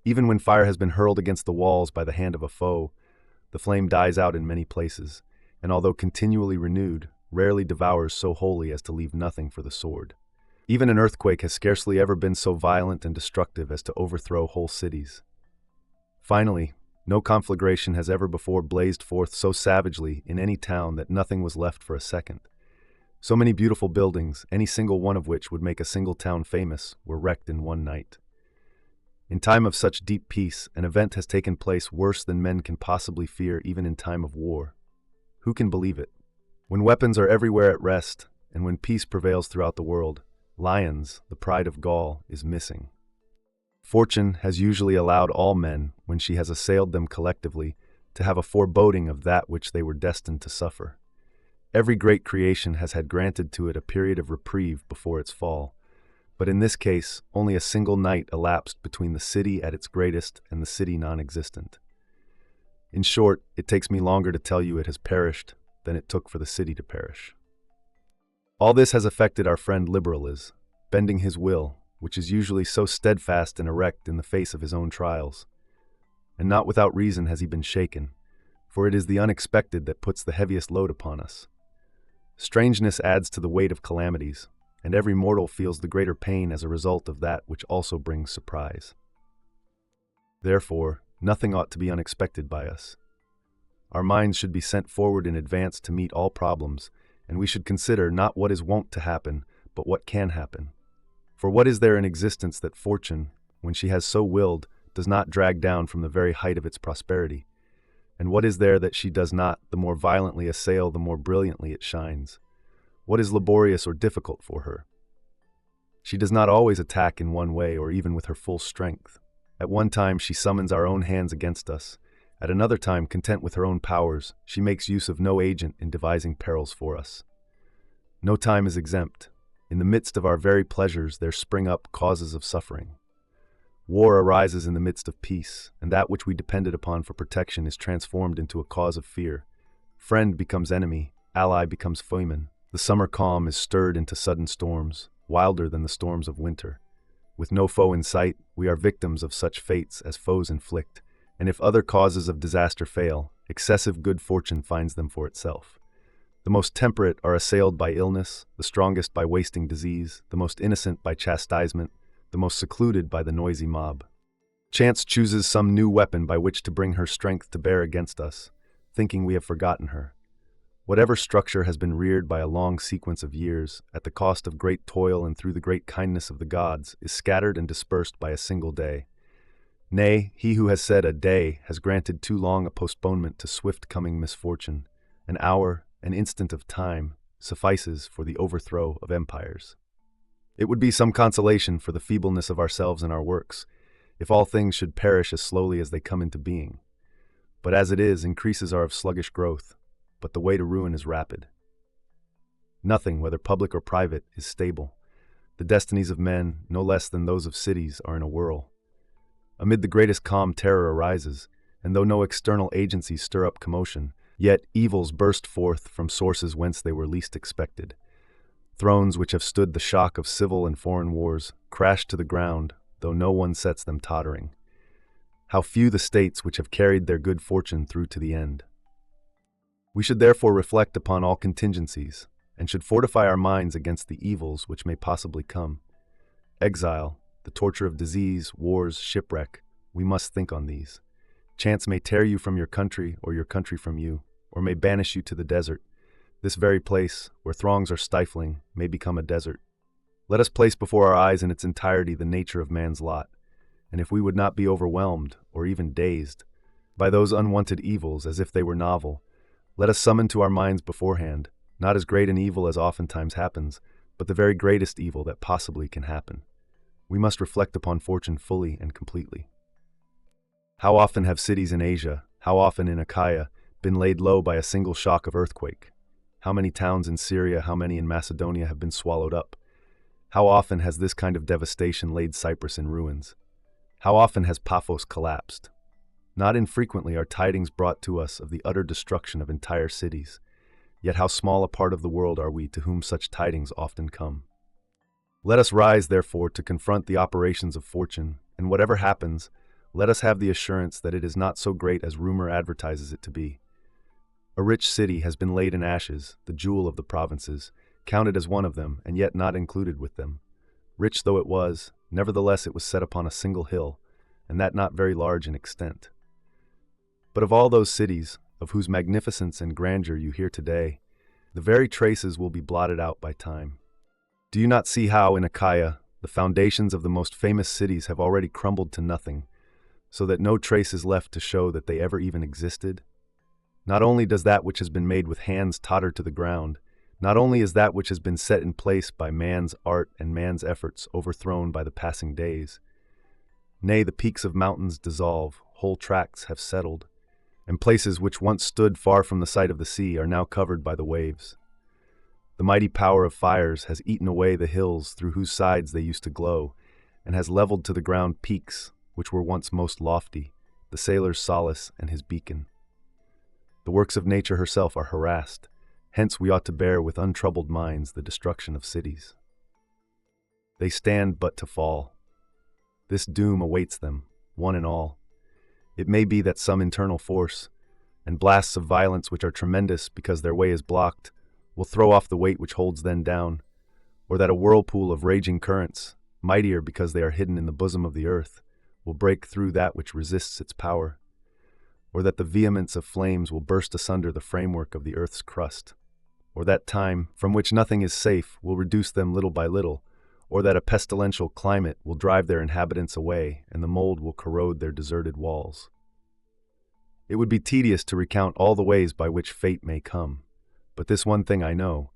Even when fire has been hurled against the walls by the hand of a foe, the flame dies out in many places, and although continually renewed, rarely devours so wholly as to leave nothing for the sword. Even an earthquake has scarcely ever been so violent and destructive as to overthrow whole cities. Finally, no conflagration has ever before blazed forth so savagely in any town that nothing was left for a second. So many beautiful buildings, any single one of which would make a single town famous, were wrecked in one night. In time of such deep peace, an event has taken place worse than men can possibly fear even in time of war. Who can believe it? When weapons are everywhere at rest, and when peace prevails throughout the world, Lyons, the pride of Gaul, is missing. Fortune has usually allowed all men, when she has assailed them collectively, to have a foreboding of that which they were destined to suffer. Every great creation has had granted to it a period of reprieve before its fall, but in this case only a single night elapsed between the city at its greatest and the city non-existent. In short, it takes me longer to tell you it has perished than it took for the city to perish. All this has affected our friend Liberalism, bending his will, which is usually so steadfast and erect in the face of his own trials. And not without reason has he been shaken, for it is the unexpected that puts the heaviest load upon us. Strangeness adds to the weight of calamities, and every mortal feels the greater pain as a result of that which also brings surprise. Therefore, nothing ought to be unexpected by us. Our minds should be sent forward in advance to meet all problems, and we should consider not what is wont to happen, but what can happen. For what is there in existence that fortune, when she has so willed, does not drag down from the very height of its prosperity? And what is there that she does not, the more violently assail, the more brilliantly it shines? What is laborious or difficult for her? She does not always attack in one way or even with her full strength. At one time she summons our own hands against us. At another time, content with her own powers, she makes use of no agent in devising perils for us. No time is exempt. In the midst of our very pleasures there spring up causes of suffering. War arises in the midst of peace, and that which we depended upon for protection is transformed into a cause of fear. Friend becomes enemy, ally becomes foeman. The summer calm is stirred into sudden storms, wilder than the storms of winter. With no foe in sight, we are victims of such fates as foes inflict, and if other causes of disaster fail, excessive good fortune finds them for itself. The most temperate are assailed by illness, the strongest by wasting disease, the most innocent by chastisement, the most secluded by the noisy mob. Chance chooses some new weapon by which to bring her strength to bear against us, thinking we have forgotten her. Whatever structure has been reared by a long sequence of years, at the cost of great toil and through the great kindness of the gods, is scattered and dispersed by a single day. Nay, he who has said a day has granted too long a postponement to swift coming misfortune. An hour, an instant of time, suffices for the overthrow of empires. It would be some consolation for the feebleness of ourselves and our works, if all things should perish as slowly as they come into being. But as it is, increases are of sluggish growth, but the way to ruin is rapid. Nothing, whether public or private, is stable. The destinies of men, no less than those of cities, are in a whirl. Amid the greatest calm terror arises, and though no external agencies stir up commotion, yet evils burst forth from sources whence they were least expected. Thrones which have stood the shock of civil and foreign wars crash to the ground, though no one sets them tottering. How few the states which have carried their good fortune through to the end. We should therefore reflect upon all contingencies, and should fortify our minds against the evils which may possibly come. Exile, the torture of disease, wars, shipwreck, we must think on these. Chance may tear you from your country or your country from you, or may banish you to the desert. This very place, where throngs are stifling, may become a desert. Let us place before our eyes in its entirety the nature of man's lot, and if we would not be overwhelmed, or even dazed, by those unwanted evils as if they were novel, let us summon to our minds beforehand, not as great an evil as oftentimes happens, but the very greatest evil that possibly can happen. We must reflect upon fortune fully and completely. How often have cities in Asia, how often in Achaia, been laid low by a single shock of earthquake? How many towns in Syria, how many in Macedonia have been swallowed up? How often has this kind of devastation laid Cyprus in ruins? How often has Paphos collapsed? Not infrequently are tidings brought to us of the utter destruction of entire cities. Yet how small a part of the world are we to whom such tidings often come. Let us rise, therefore, to confront the operations of fortune, and whatever happens, let us have the assurance that it is not so great as rumor advertises it to be. A rich city has been laid in ashes, the jewel of the provinces, counted as one of them, and yet not included with them. Rich though it was, nevertheless it was set upon a single hill, and that not very large in extent. But of all those cities, of whose magnificence and grandeur you hear today, the very traces will be blotted out by time. Do you not see how, in Achaia, the foundations of the most famous cities have already crumbled to nothing, so that no trace is left to show that they ever even existed? Not only does that which has been made with hands totter to the ground, not only is that which has been set in place by man's art and man's efforts overthrown by the passing days. Nay, the peaks of mountains dissolve, whole tracts have settled, and places which once stood far from the sight of the sea are now covered by the waves. The mighty power of fires has eaten away the hills through whose sides they used to glow, and has leveled to the ground peaks which were once most lofty, the sailor's solace and his beacon. The works of nature herself are harassed, hence we ought to bear with untroubled minds the destruction of cities. They stand but to fall. This doom awaits them, one and all. It may be that some internal force, and blasts of violence which are tremendous because their way is blocked, will throw off the weight which holds them down, or that a whirlpool of raging currents, mightier because they are hidden in the bosom of the earth, will break through that which resists its power, or that the vehemence of flames will burst asunder the framework of the earth's crust, or that time, from which nothing is safe, will reduce them little by little, or that a pestilential climate will drive their inhabitants away, and the mold will corrode their deserted walls. It would be tedious to recount all the ways by which fate may come, but this one thing I know: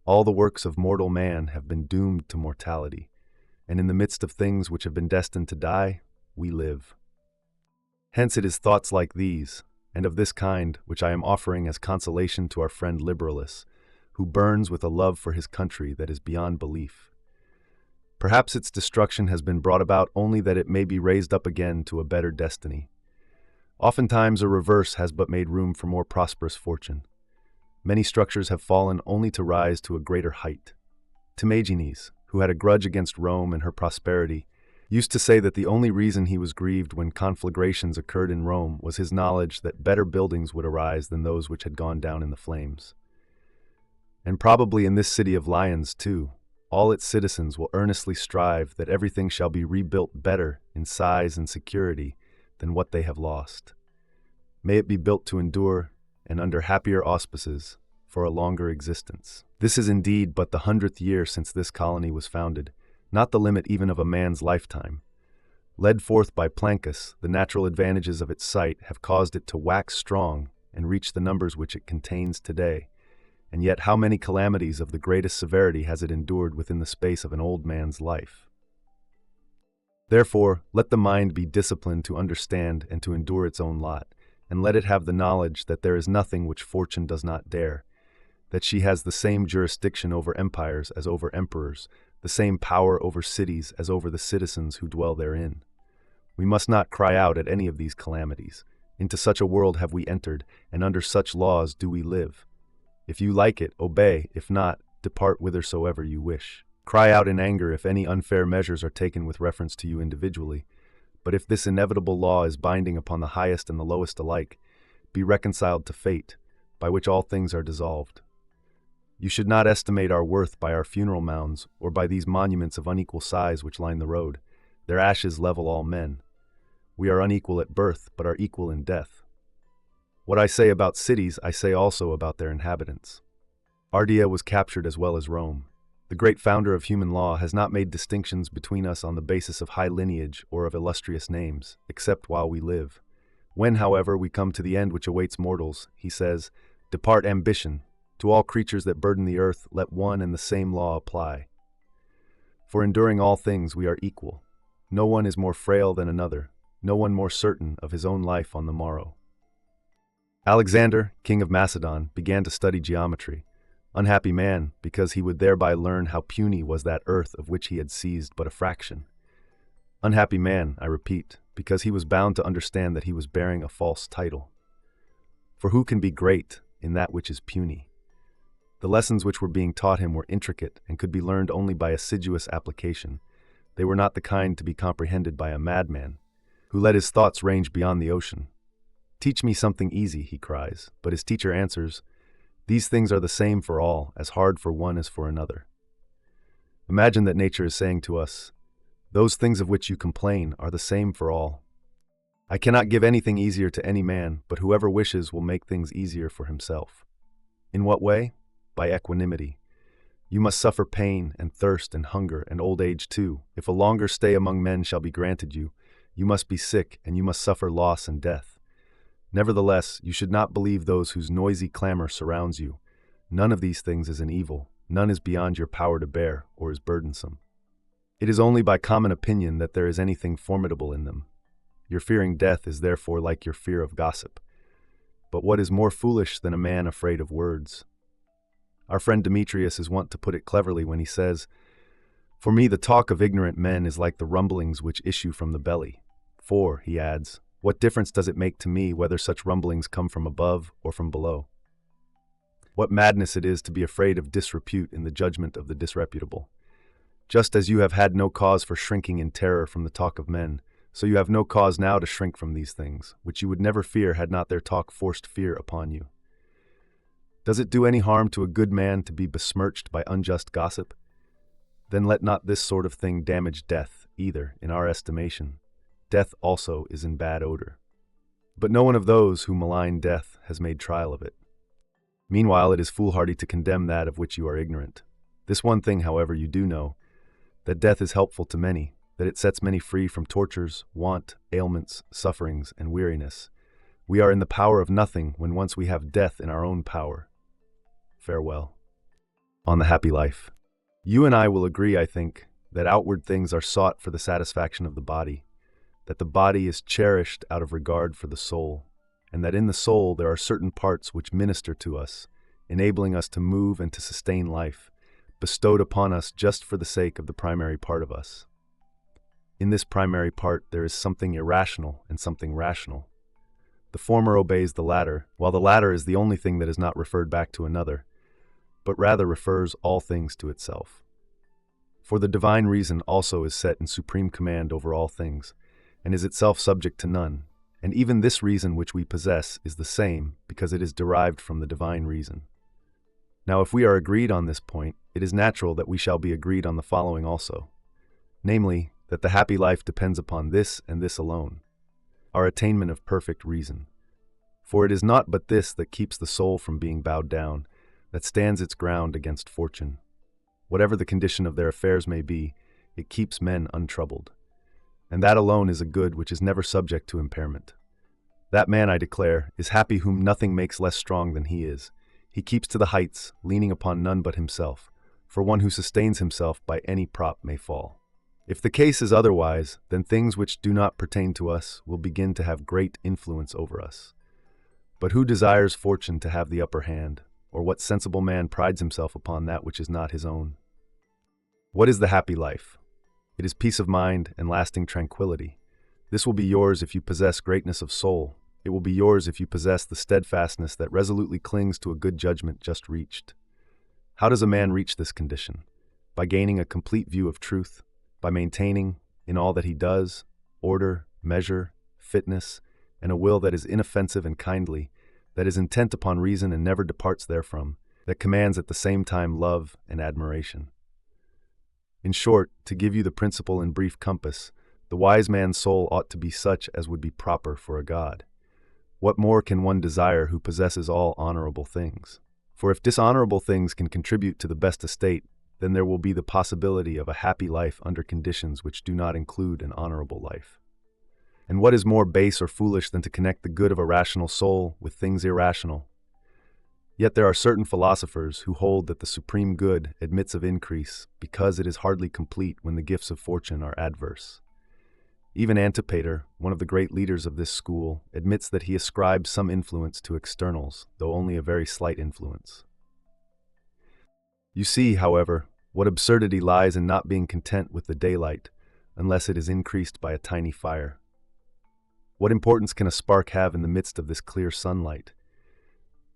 all the works of mortal man have been doomed to mortality, and in the midst of things which have been destined to die, we live. Hence it is thoughts like these, and of this kind, which I am offering as consolation to our friend Liberalus, who burns with a love for his country that is beyond belief. Perhaps its destruction has been brought about only that it may be raised up again to a better destiny. Oftentimes a reverse has but made room for more prosperous fortune. Many structures have fallen only to rise to a greater height. Timagenes, who had a grudge against Rome and her prosperity, used to say that the only reason he was grieved when conflagrations occurred in Rome was his knowledge that better buildings would arise than those which had gone down in the flames. And probably in this city of lions, too, all its citizens will earnestly strive that everything shall be rebuilt better in size and security than what they have lost. May it be built to endure, and under happier auspices, for a longer existence. This is indeed but the 100th year since this colony was founded, not the limit even of a man's lifetime. Led forth by Plancus, the natural advantages of its site have caused it to wax strong and reach the numbers which it contains today. And yet how many calamities of the greatest severity has it endured within the space of an old man's life? Therefore, let the mind be disciplined to understand and to endure its own lot, and let it have the knowledge that there is nothing which fortune does not dare, that she has the same jurisdiction over empires as over emperors, the same power over cities as over the citizens who dwell therein. We must not cry out at any of these calamities. Into such a world have we entered, and under such laws do we live. If you like it, obey; if not, depart whithersoever you wish. Cry out in anger if any unfair measures are taken with reference to you individually. But if this inevitable law is binding upon the highest and the lowest alike, be reconciled to fate, by which all things are dissolved. You should not estimate our worth by our funeral mounds, or by these monuments of unequal size which line the road. Their ashes level all men. We are unequal at birth, but are equal in death. What I say about cities, I say also about their inhabitants. Ardea was captured as well as Rome. The great founder of human law has not made distinctions between us on the basis of high lineage or of illustrious names, except while we live. When, however, we come to the end which awaits mortals, he says, "Depart ambition. To all creatures that burden the earth, let one and the same law apply. For enduring all things we are equal. No one is more frail than another, no one more certain of his own life on the morrow." Alexander, king of Macedon, began to study geometry. Unhappy man, because he would thereby learn how puny was that earth of which he had seized but a fraction. Unhappy man, I repeat, because he was bound to understand that he was bearing a false title. For who can be great in that which is puny? The lessons which were being taught him were intricate and could be learned only by assiduous application. They were not the kind to be comprehended by a madman, who let his thoughts range beyond the ocean. "Teach me something easy," he cries, but his teacher answers, "These things are the same for all, as hard for one as for another." Imagine that nature is saying to us, "Those things of which you complain are the same for all. I cannot give anything easier to any man, but whoever wishes will make things easier for himself." In what way? By equanimity. You must suffer pain and thirst and hunger and old age too. If a longer stay among men shall be granted you, you must be sick and you must suffer loss and death. Nevertheless, you should not believe those whose noisy clamor surrounds you. None of these things is an evil, none is beyond your power to bear or is burdensome. It is only by common opinion that there is anything formidable in them. Your fearing death is therefore like your fear of gossip. But what is more foolish than a man afraid of words? Our friend Demetrius is wont to put it cleverly when he says, "For me the talk of ignorant men is like the rumblings which issue from the belly. For," he adds, "what difference does it make to me whether such rumblings come from above or from below?" What madness it is to be afraid of disrepute in the judgment of the disreputable. Just as you have had no cause for shrinking in terror from the talk of men, so you have no cause now to shrink from these things, which you would never fear had not their talk forced fear upon you. Does it do any harm to a good man to be besmirched by unjust gossip? Then let not this sort of thing damage death, either, in our estimation. Death also is in bad odor. But no one of those who malign death has made trial of it. Meanwhile, it is foolhardy to condemn that of which you are ignorant. This one thing, however, you do know, that death is helpful to many, that it sets many free from tortures, want, ailments, sufferings, and weariness. We are in the power of nothing when once we have death in our own power. Farewell. On the happy life. You and I will agree, I think, that outward things are sought for the satisfaction of the body, that the body is cherished out of regard for the soul, and that in the soul there are certain parts which minister to us, enabling us to move and to sustain life, bestowed upon us just for the sake of the primary part of us. In this primary part there is something irrational and something rational. The former obeys the latter, while the latter is the only thing that is not referred back to another, but rather refers all things to itself. For the divine reason also is set in supreme command over all things, and is itself subject to none, and even this reason which we possess is the same because it is derived from the divine reason. Now if we are agreed on this point, it is natural that we shall be agreed on the following also, namely, that the happy life depends upon this and this alone, our attainment of perfect reason. For it is not but this that keeps the soul from being bowed down, that stands its ground against fortune. Whatever the condition of their affairs may be, it keeps men untroubled. And that alone is a good which is never subject to impairment. That man, I declare, is happy whom nothing makes less strong than he is. He keeps to the heights, leaning upon none but himself, for one who sustains himself by any prop may fall. If the case is otherwise, then things which do not pertain to us will begin to have great influence over us. But who desires fortune to have the upper hand? Or what sensible man prides himself upon that which is not his own? What is the happy life? It is peace of mind and lasting tranquility. This will be yours if you possess greatness of soul. It will be yours if you possess the steadfastness that resolutely clings to a good judgment just reached. How does a man reach this condition? By gaining a complete view of truth, by maintaining, in all that he does, order, measure, fitness, and a will that is inoffensive and kindly, that is intent upon reason and never departs therefrom, that commands at the same time love and admiration. In short, to give you the principle in brief compass, the wise man's soul ought to be such as would be proper for a god. What more can one desire who possesses all honorable things? For if dishonorable things can contribute to the best estate, then there will be the possibility of a happy life under conditions which do not include an honorable life. And what is more base or foolish than to connect the good of a rational soul with things irrational? Yet there are certain philosophers who hold that the supreme good admits of increase because it is hardly complete when the gifts of fortune are adverse. Even Antipater, one of the great leaders of this school, admits that he ascribes some influence to externals, though only a very slight influence. You see, however, what absurdity lies in not being content with the daylight, unless it is increased by a tiny fire. What importance can a spark have in the midst of this clear sunlight?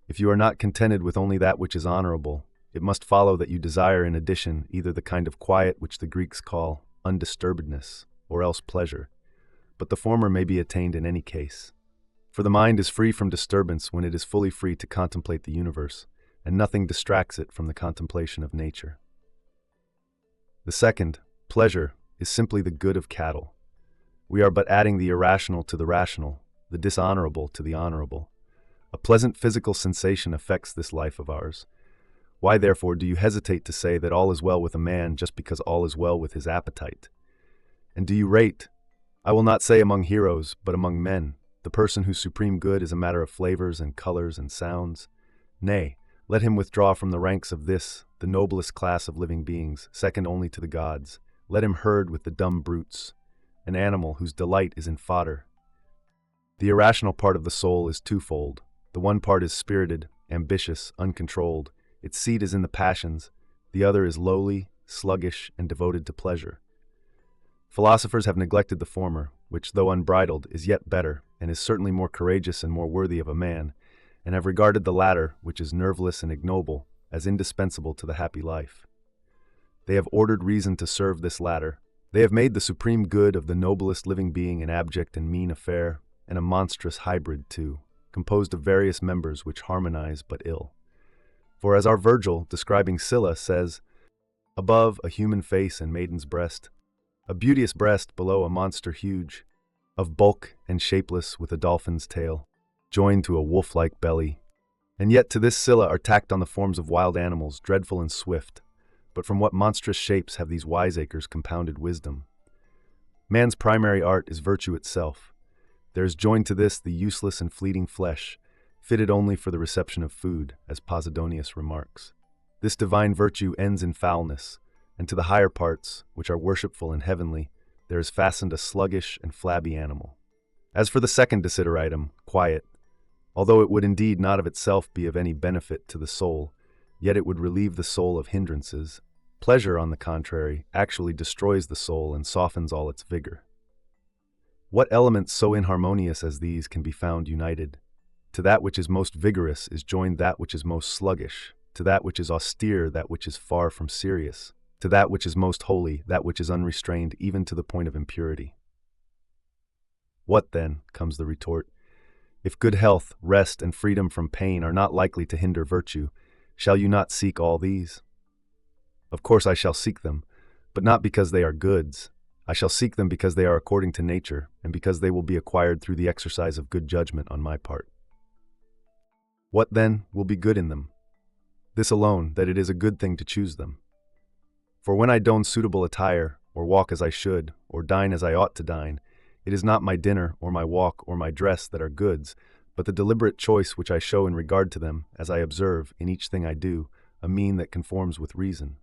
If you are not contented with only that which is honorable, it must follow that you desire in addition either the kind of quiet which the Greeks call undisturbedness, or else pleasure, but the former may be attained in any case. For the mind is free from disturbance when it is fully free to contemplate the universe, and nothing distracts it from the contemplation of nature. The second, pleasure, is simply the good of cattle. We are but adding the irrational to the rational, the dishonorable to the honorable. A pleasant physical sensation affects this life of ours. Why, therefore, do you hesitate to say that all is well with a man just because all is well with his appetite? And do you rate, I will not say among heroes, but among men, the person whose supreme good is a matter of flavors and colors and sounds? Nay, let him withdraw from the ranks of this, the noblest class of living beings, second only to the gods. Let him herd with the dumb brutes, an animal whose delight is in fodder. The irrational part of the soul is twofold. The one part is spirited, ambitious, uncontrolled. Its seat is in the passions. The other is lowly, sluggish, and devoted to pleasure. Philosophers have neglected the former, which, though unbridled, is yet better, and is certainly more courageous and more worthy of a man, and have regarded the latter, which is nerveless and ignoble, as indispensable to the happy life. They have ordered reason to serve this latter. They have made the supreme good of the noblest living being an abject and mean affair, and a monstrous hybrid too, composed of various members which harmonize but ill. For as our Virgil, describing Scylla, says, above a human face and maiden's breast, a beauteous breast below a monster huge, of bulk and shapeless with a dolphin's tail, joined to a wolf-like belly. And yet to this Scylla are tacked on the forms of wild animals, dreadful and swift. But from what monstrous shapes have these wiseacres compounded wisdom? Man's primary art is virtue itself. There is joined to this the useless and fleeting flesh, fitted only for the reception of food, as Posidonius remarks. This divine virtue ends in foulness, and to the higher parts, which are worshipful and heavenly, there is fastened a sluggish and flabby animal. As for the second desideratum, quiet, although it would indeed not of itself be of any benefit to the soul, yet it would relieve the soul of hindrances. Pleasure, on the contrary, actually destroys the soul and softens all its vigor. What elements so inharmonious as these can be found united? To that which is most vigorous is joined that which is most sluggish, to that which is austere that which is far from serious, to that which is most holy that which is unrestrained even to the point of impurity. What then, comes the retort, if good health, rest, and freedom from pain are not likely to hinder virtue, shall you not seek all these? Of course I shall seek them, but not because they are goods. I shall seek them because they are according to nature, and because they will be acquired through the exercise of good judgment on my part. What, then, will be good in them? This alone, that it is a good thing to choose them. For when I don suitable attire, or walk as I should, or dine as I ought to dine, it is not my dinner, or my walk, or my dress that are goods, but the deliberate choice which I show in regard to them, as I observe, in each thing I do, a mean that conforms with reason.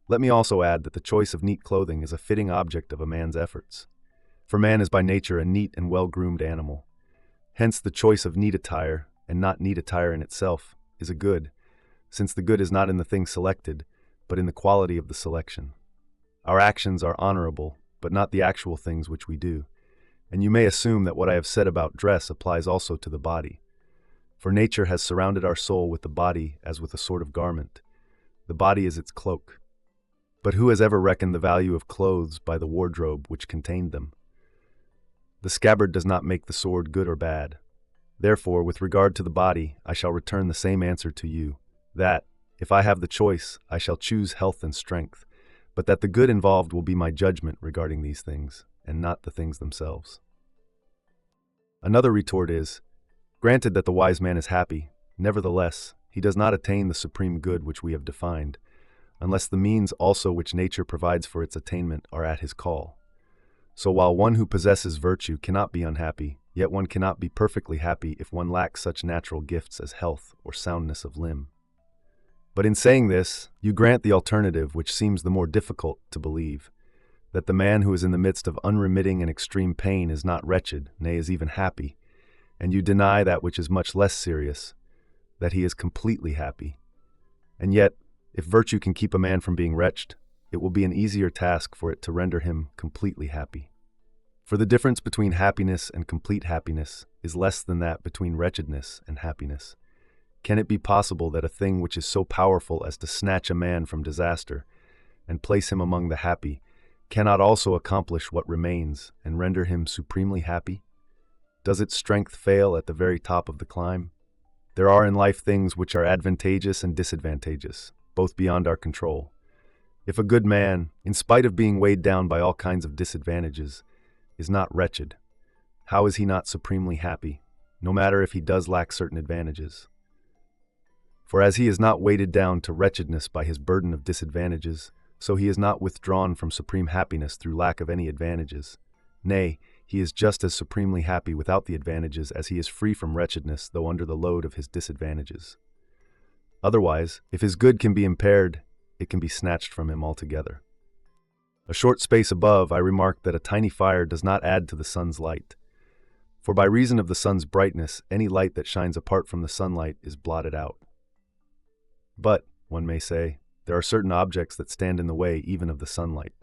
Let me also add that the choice of neat clothing is a fitting object of a man's efforts. For man is by nature a neat and well-groomed animal. Hence the choice of neat attire, and not neat attire in itself, is a good, since the good is not in the thing selected, but in the quality of the selection. Our actions are honorable, but not the actual things which we do, and you may assume that what I have said about dress applies also to the body. For nature has surrounded our soul with the body as with a sort of garment. The body is its cloak. But who has ever reckoned the value of clothes by the wardrobe which contained them? The scabbard does not make the sword good or bad. Therefore, with regard to the body, I shall return the same answer to you, that, if I have the choice, I shall choose health and strength, but that the good involved will be my judgment regarding these things, and not the things themselves. Another retort is, granted that the wise man is happy, nevertheless, he does not attain the supreme good which we have defined, unless the means also which nature provides for its attainment are at his call. So while one who possesses virtue cannot be unhappy, yet one cannot be perfectly happy if one lacks such natural gifts as health or soundness of limb. But in saying this, you grant the alternative which seems the more difficult to believe, that the man who is in the midst of unremitting and extreme pain is not wretched, nay, is even happy, and you deny that which is much less serious, that he is completely happy. And yet, if virtue can keep a man from being wretched, it will be an easier task for it to render him completely happy. For the difference between happiness and complete happiness is less than that between wretchedness and happiness. Can it be possible that a thing which is so powerful as to snatch a man from disaster and place him among the happy cannot also accomplish what remains and render him supremely happy? Does its strength fail at the very top of the climb? There are in life things which are advantageous and disadvantageous, both beyond our control. If a good man, in spite of being weighed down by all kinds of disadvantages, is not wretched, how is he not supremely happy, no matter if he does lack certain advantages? For as he is not weighted down to wretchedness by his burden of disadvantages, so he is not withdrawn from supreme happiness through lack of any advantages. Nay, he is just as supremely happy without the advantages as he is free from wretchedness, though under the load of his disadvantages. Otherwise, if his good can be impaired, it can be snatched from him altogether. A short space above, I remarked that a tiny fire does not add to the sun's light. For by reason of the sun's brightness, any light that shines apart from the sunlight is blotted out. But, one may say, there are certain objects that stand in the way even of the sunlight.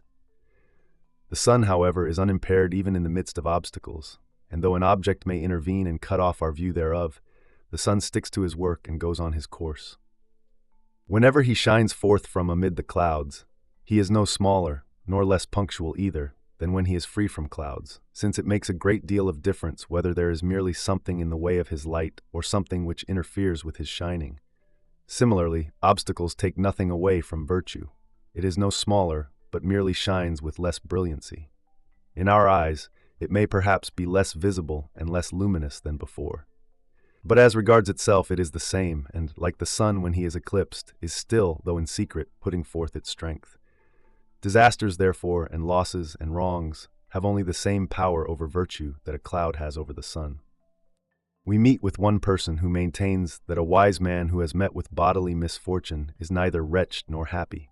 The sun, however, is unimpaired even in the midst of obstacles, and though an object may intervene and cut off our view thereof, the sun sticks to his work and goes on his course. Whenever he shines forth from amid the clouds, he is no smaller, nor less punctual either, than when he is free from clouds, since it makes a great deal of difference whether there is merely something in the way of his light or something which interferes with his shining. Similarly, obstacles take nothing away from virtue. It is no smaller, but merely shines with less brilliancy. In our eyes, it may perhaps be less visible and less luminous than before. But as regards itself, it is the same, and, like the sun when he is eclipsed, is still, though in secret, putting forth its strength. Disasters, therefore, and losses and wrongs have only the same power over virtue that a cloud has over the sun. We meet with one person who maintains that a wise man who has met with bodily misfortune is neither wretched nor happy.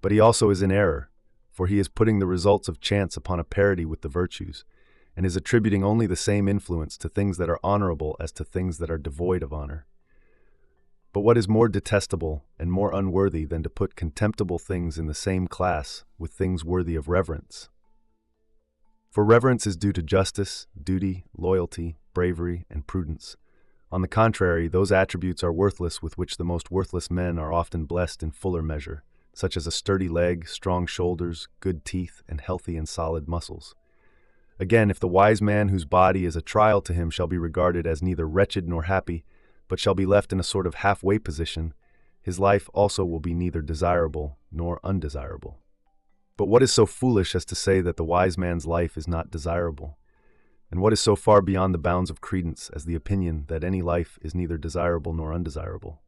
But he also is in error, for he is putting the results of chance upon a parity with the virtues, and is attributing only the same influence to things that are honorable as to things that are devoid of honor. But what is more detestable and more unworthy than to put contemptible things in the same class with things worthy of reverence? For reverence is due to justice, duty, loyalty, bravery, and prudence. On the contrary, those attributes are worthless with which the most worthless men are often blessed in fuller measure, such as a sturdy leg, strong shoulders, good teeth, and healthy and solid muscles. Again, if the wise man whose body is a trial to him shall be regarded as neither wretched nor happy, but shall be left in a sort of halfway position, his life also will be neither desirable nor undesirable. But what is so foolish as to say that the wise man's life is not desirable? And what is so far beyond the bounds of credence as the opinion that any life is neither desirable nor undesirable?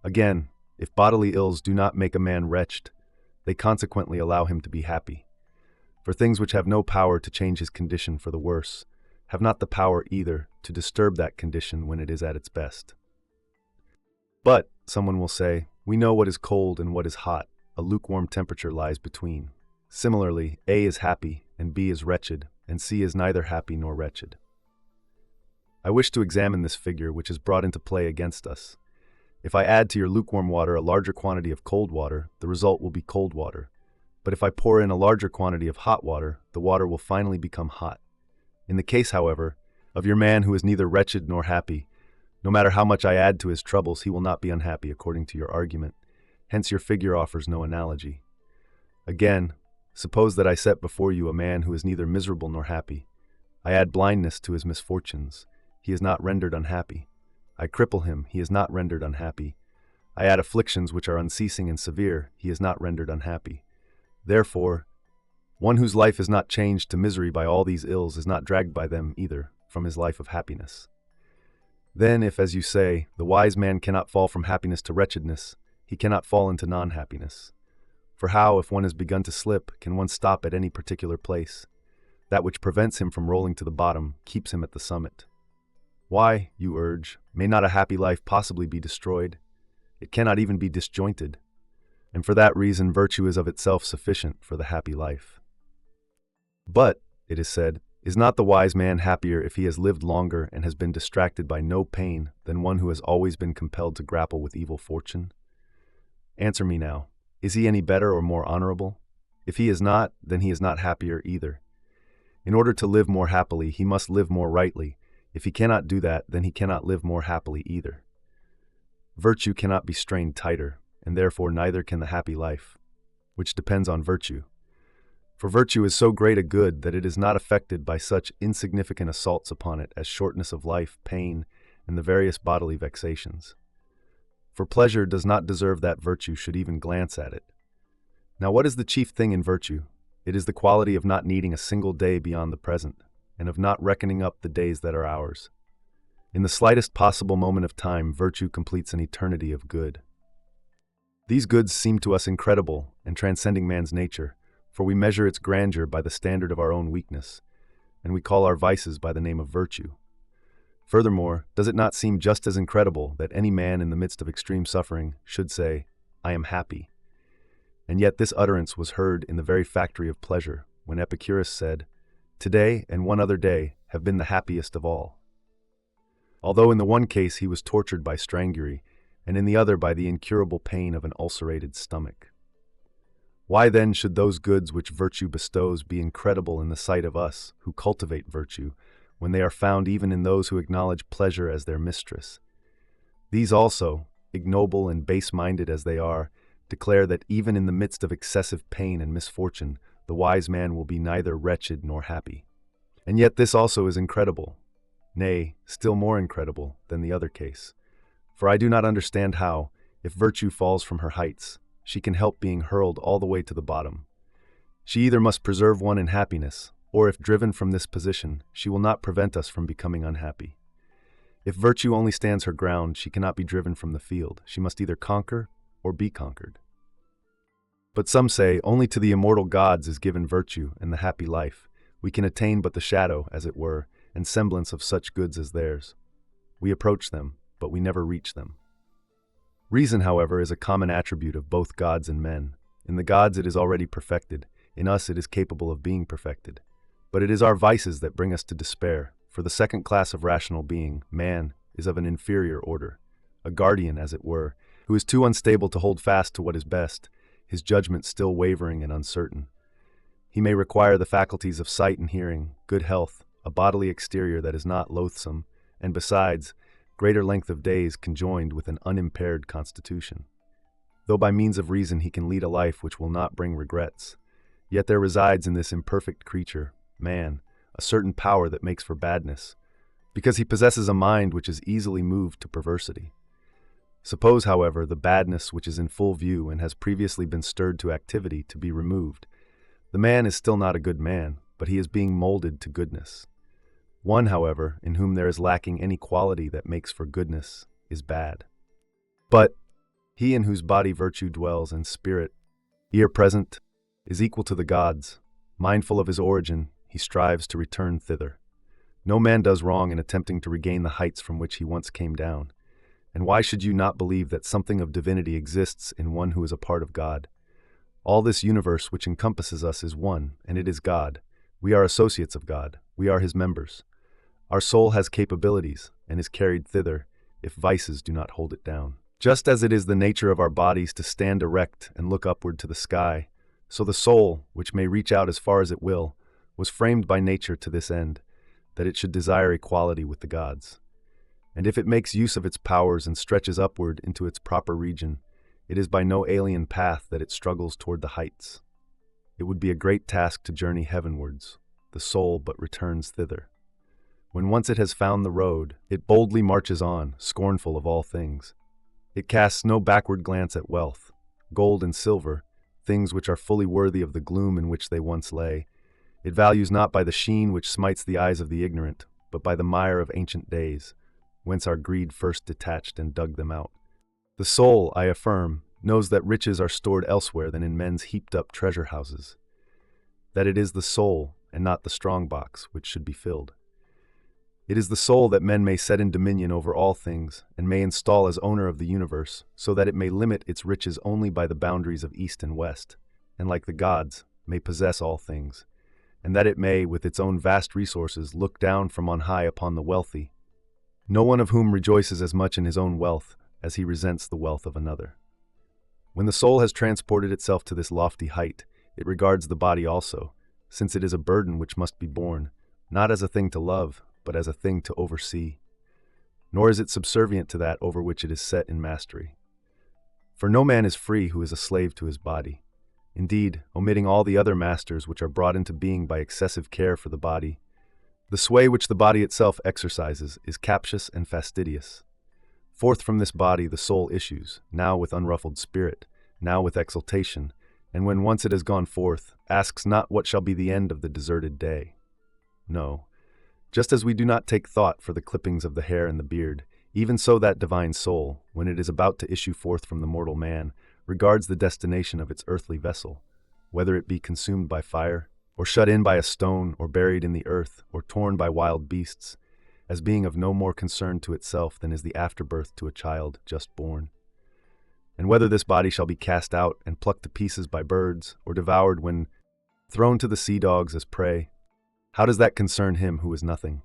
Again, if bodily ills do not make a man wretched, they consequently allow him to be happy. For things which have no power to change his condition for the worse have not the power either to disturb that condition when it is at its best. But, someone will say, we know what is cold and what is hot. A lukewarm temperature lies between. Similarly, A is happy, and B is wretched, and C is neither happy nor wretched. I wish to examine this figure which is brought into play against us. If I add to your lukewarm water a larger quantity of cold water, the result will be cold water. But if I pour in a larger quantity of hot water, the water will finally become hot. In the case, however, of your man who is neither wretched nor happy, no matter how much I add to his troubles, he will not be unhappy according to your argument. Hence your figure offers no analogy. Again, suppose that I set before you a man who is neither miserable nor happy. I add blindness to his misfortunes. He is not rendered unhappy. I cripple him. He is not rendered unhappy. I add afflictions which are unceasing and severe. He is not rendered unhappy. Therefore, one whose life is not changed to misery by all these ills is not dragged by them either from his life of happiness. Then, if, as you say, the wise man cannot fall from happiness to wretchedness, he cannot fall into non-happiness. For how, if one has begun to slip, can one stop at any particular place? That which prevents him from rolling to the bottom keeps him at the summit. Why, you urge, may not a happy life possibly be destroyed? It cannot even be disjointed. And for that reason, virtue is of itself sufficient for the happy life. But, it is said, is not the wise man happier if he has lived longer and has been distracted by no pain than one who has always been compelled to grapple with evil fortune? Answer me now, is he any better or more honorable? If he is not, then he is not happier either. In order to live more happily, he must live more rightly. If he cannot do that, then he cannot live more happily either. Virtue cannot be strained tighter, and therefore neither can the happy life, which depends on virtue. For virtue is so great a good that it is not affected by such insignificant assaults upon it as shortness of life, pain, and the various bodily vexations. For pleasure does not deserve that virtue should even glance at it. Now what is the chief thing in virtue? It is the quality of not needing a single day beyond the present, and of not reckoning up the days that are ours. In the slightest possible moment of time, virtue completes an eternity of good. These goods seem to us incredible and transcending man's nature, for we measure its grandeur by the standard of our own weakness, and we call our vices by the name of virtue. Furthermore, does it not seem just as incredible that any man in the midst of extreme suffering should say, "I am happy"? And yet this utterance was heard in the very factory of pleasure, when Epicurus said, "Today and one other day have been the happiest of all." Although in the one case he was tortured by strangury, and in the other by the incurable pain of an ulcerated stomach. Why then should those goods which virtue bestows be incredible in the sight of us who cultivate virtue, when they are found even in those who acknowledge pleasure as their mistress? These also, ignoble and base-minded as they are, declare that even in the midst of excessive pain and misfortune, the wise man will be neither wretched nor happy. And yet this also is incredible, nay, still more incredible than the other case. For I do not understand how, if virtue falls from her heights, she can help being hurled all the way to the bottom. She either must preserve one in happiness, or if driven from this position, she will not prevent us from becoming unhappy. If virtue only stands her ground, she cannot be driven from the field. She must either conquer or be conquered. But some say, only to the immortal gods is given virtue and the happy life. We can attain but the shadow, as it were, and semblance of such goods as theirs. We approach them, but we never reach them. Reason, however, is a common attribute of both gods and men. In the gods it is already perfected, in us it is capable of being perfected. But it is our vices that bring us to despair, for the second class of rational being, man, is of an inferior order, a guardian, as it were, who is too unstable to hold fast to what is best, his judgment still wavering and uncertain. He may require the faculties of sight and hearing, good health, a bodily exterior that is not loathsome, and besides, greater length of days conjoined with an unimpaired constitution. Though by means of reason he can lead a life which will not bring regrets, yet there resides in this imperfect creature, man, a certain power that makes for badness, because he possesses a mind which is easily moved to perversity. Suppose, however, the badness which is in full view and has previously been stirred to activity to be removed. The man is still not a good man, but he is being molded to goodness. One, however, in whom there is lacking any quality that makes for goodness, is bad. But he in whose body virtue dwells and spirit, here present, is equal to the gods. Mindful of his origin, he strives to return thither. No man does wrong in attempting to regain the heights from which he once came down. And why should you not believe that something of divinity exists in one who is a part of God? All this universe which encompasses us is one, and it is God. We are associates of God. We are his members. Our soul has capabilities, and is carried thither, if vices do not hold it down. Just as it is the nature of our bodies to stand erect and look upward to the sky, so the soul, which may reach out as far as it will, was framed by nature to this end, that it should desire equality with the gods. And if it makes use of its powers and stretches upward into its proper region, it is by no alien path that it struggles toward the heights. It would be a great task to journey heavenwards, the soul but returns thither. When once it has found the road, it boldly marches on, scornful of all things. It casts no backward glance at wealth, gold and silver, things which are fully worthy of the gloom in which they once lay. It values not by the sheen which smites the eyes of the ignorant, but by the mire of ancient days, whence our greed first detached and dug them out. The soul, I affirm, knows that riches are stored elsewhere than in men's heaped-up treasure houses, that it is the soul, and not the strong box, which should be filled. It is the soul that men may set in dominion over all things, and may install as owner of the universe, so that it may limit its riches only by the boundaries of east and west, and like the gods, may possess all things, and that it may, with its own vast resources, look down from on high upon the wealthy, no one of whom rejoices as much in his own wealth as he resents the wealth of another. When the soul has transported itself to this lofty height, it regards the body also, since it is a burden which must be borne, not as a thing to love, but as a thing to oversee. Nor is it subservient to that over which it is set in mastery. For no man is free who is a slave to his body. Indeed, omitting all the other masters which are brought into being by excessive care for the body, the sway which the body itself exercises is captious and fastidious. Forth from this body the soul issues, now with unruffled spirit, now with exultation, and when once it has gone forth, asks not what shall be the end of the deserted day. No, just as we do not take thought for the clippings of the hair and the beard, even so that divine soul, when it is about to issue forth from the mortal man, regards the destination of its earthly vessel, whether it be consumed by fire, or shut in by a stone, or buried in the earth, or torn by wild beasts, as being of no more concern to itself than is the afterbirth to a child just born. And whether this body shall be cast out and plucked to pieces by birds, or devoured when thrown to the sea dogs as prey, how does that concern him who is nothing?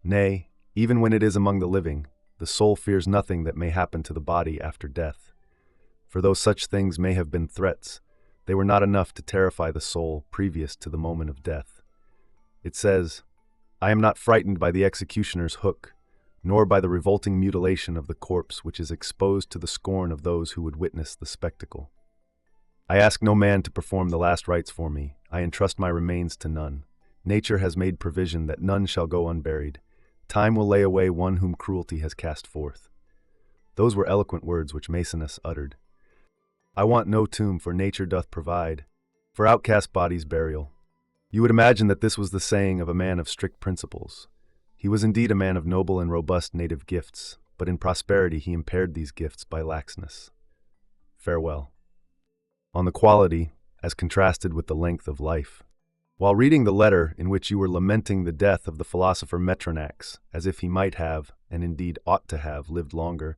Nay, even when it is among the living, the soul fears nothing that may happen to the body after death. For though such things may have been threats, they were not enough to terrify the soul previous to the moment of death. It says, "I am not frightened by the executioner's hook, nor by the revolting mutilation of the corpse which is exposed to the scorn of those who would witness the spectacle. I ask no man to perform the last rites for me. I entrust my remains to none. Nature has made provision that none shall go unburied. Time will lay away one whom cruelty has cast forth." Those were eloquent words which Maecenas uttered. I want no tomb, for nature doth provide for outcast bodies burial. You would imagine that this was the saying of a man of strict principles. He was indeed a man of noble and robust native gifts, but in prosperity he impaired these gifts by laxness. Farewell. On the quality, as contrasted with the length of life. While reading the letter in which you were lamenting the death of the philosopher Metronax, as if he might have, and indeed ought to have, lived longer,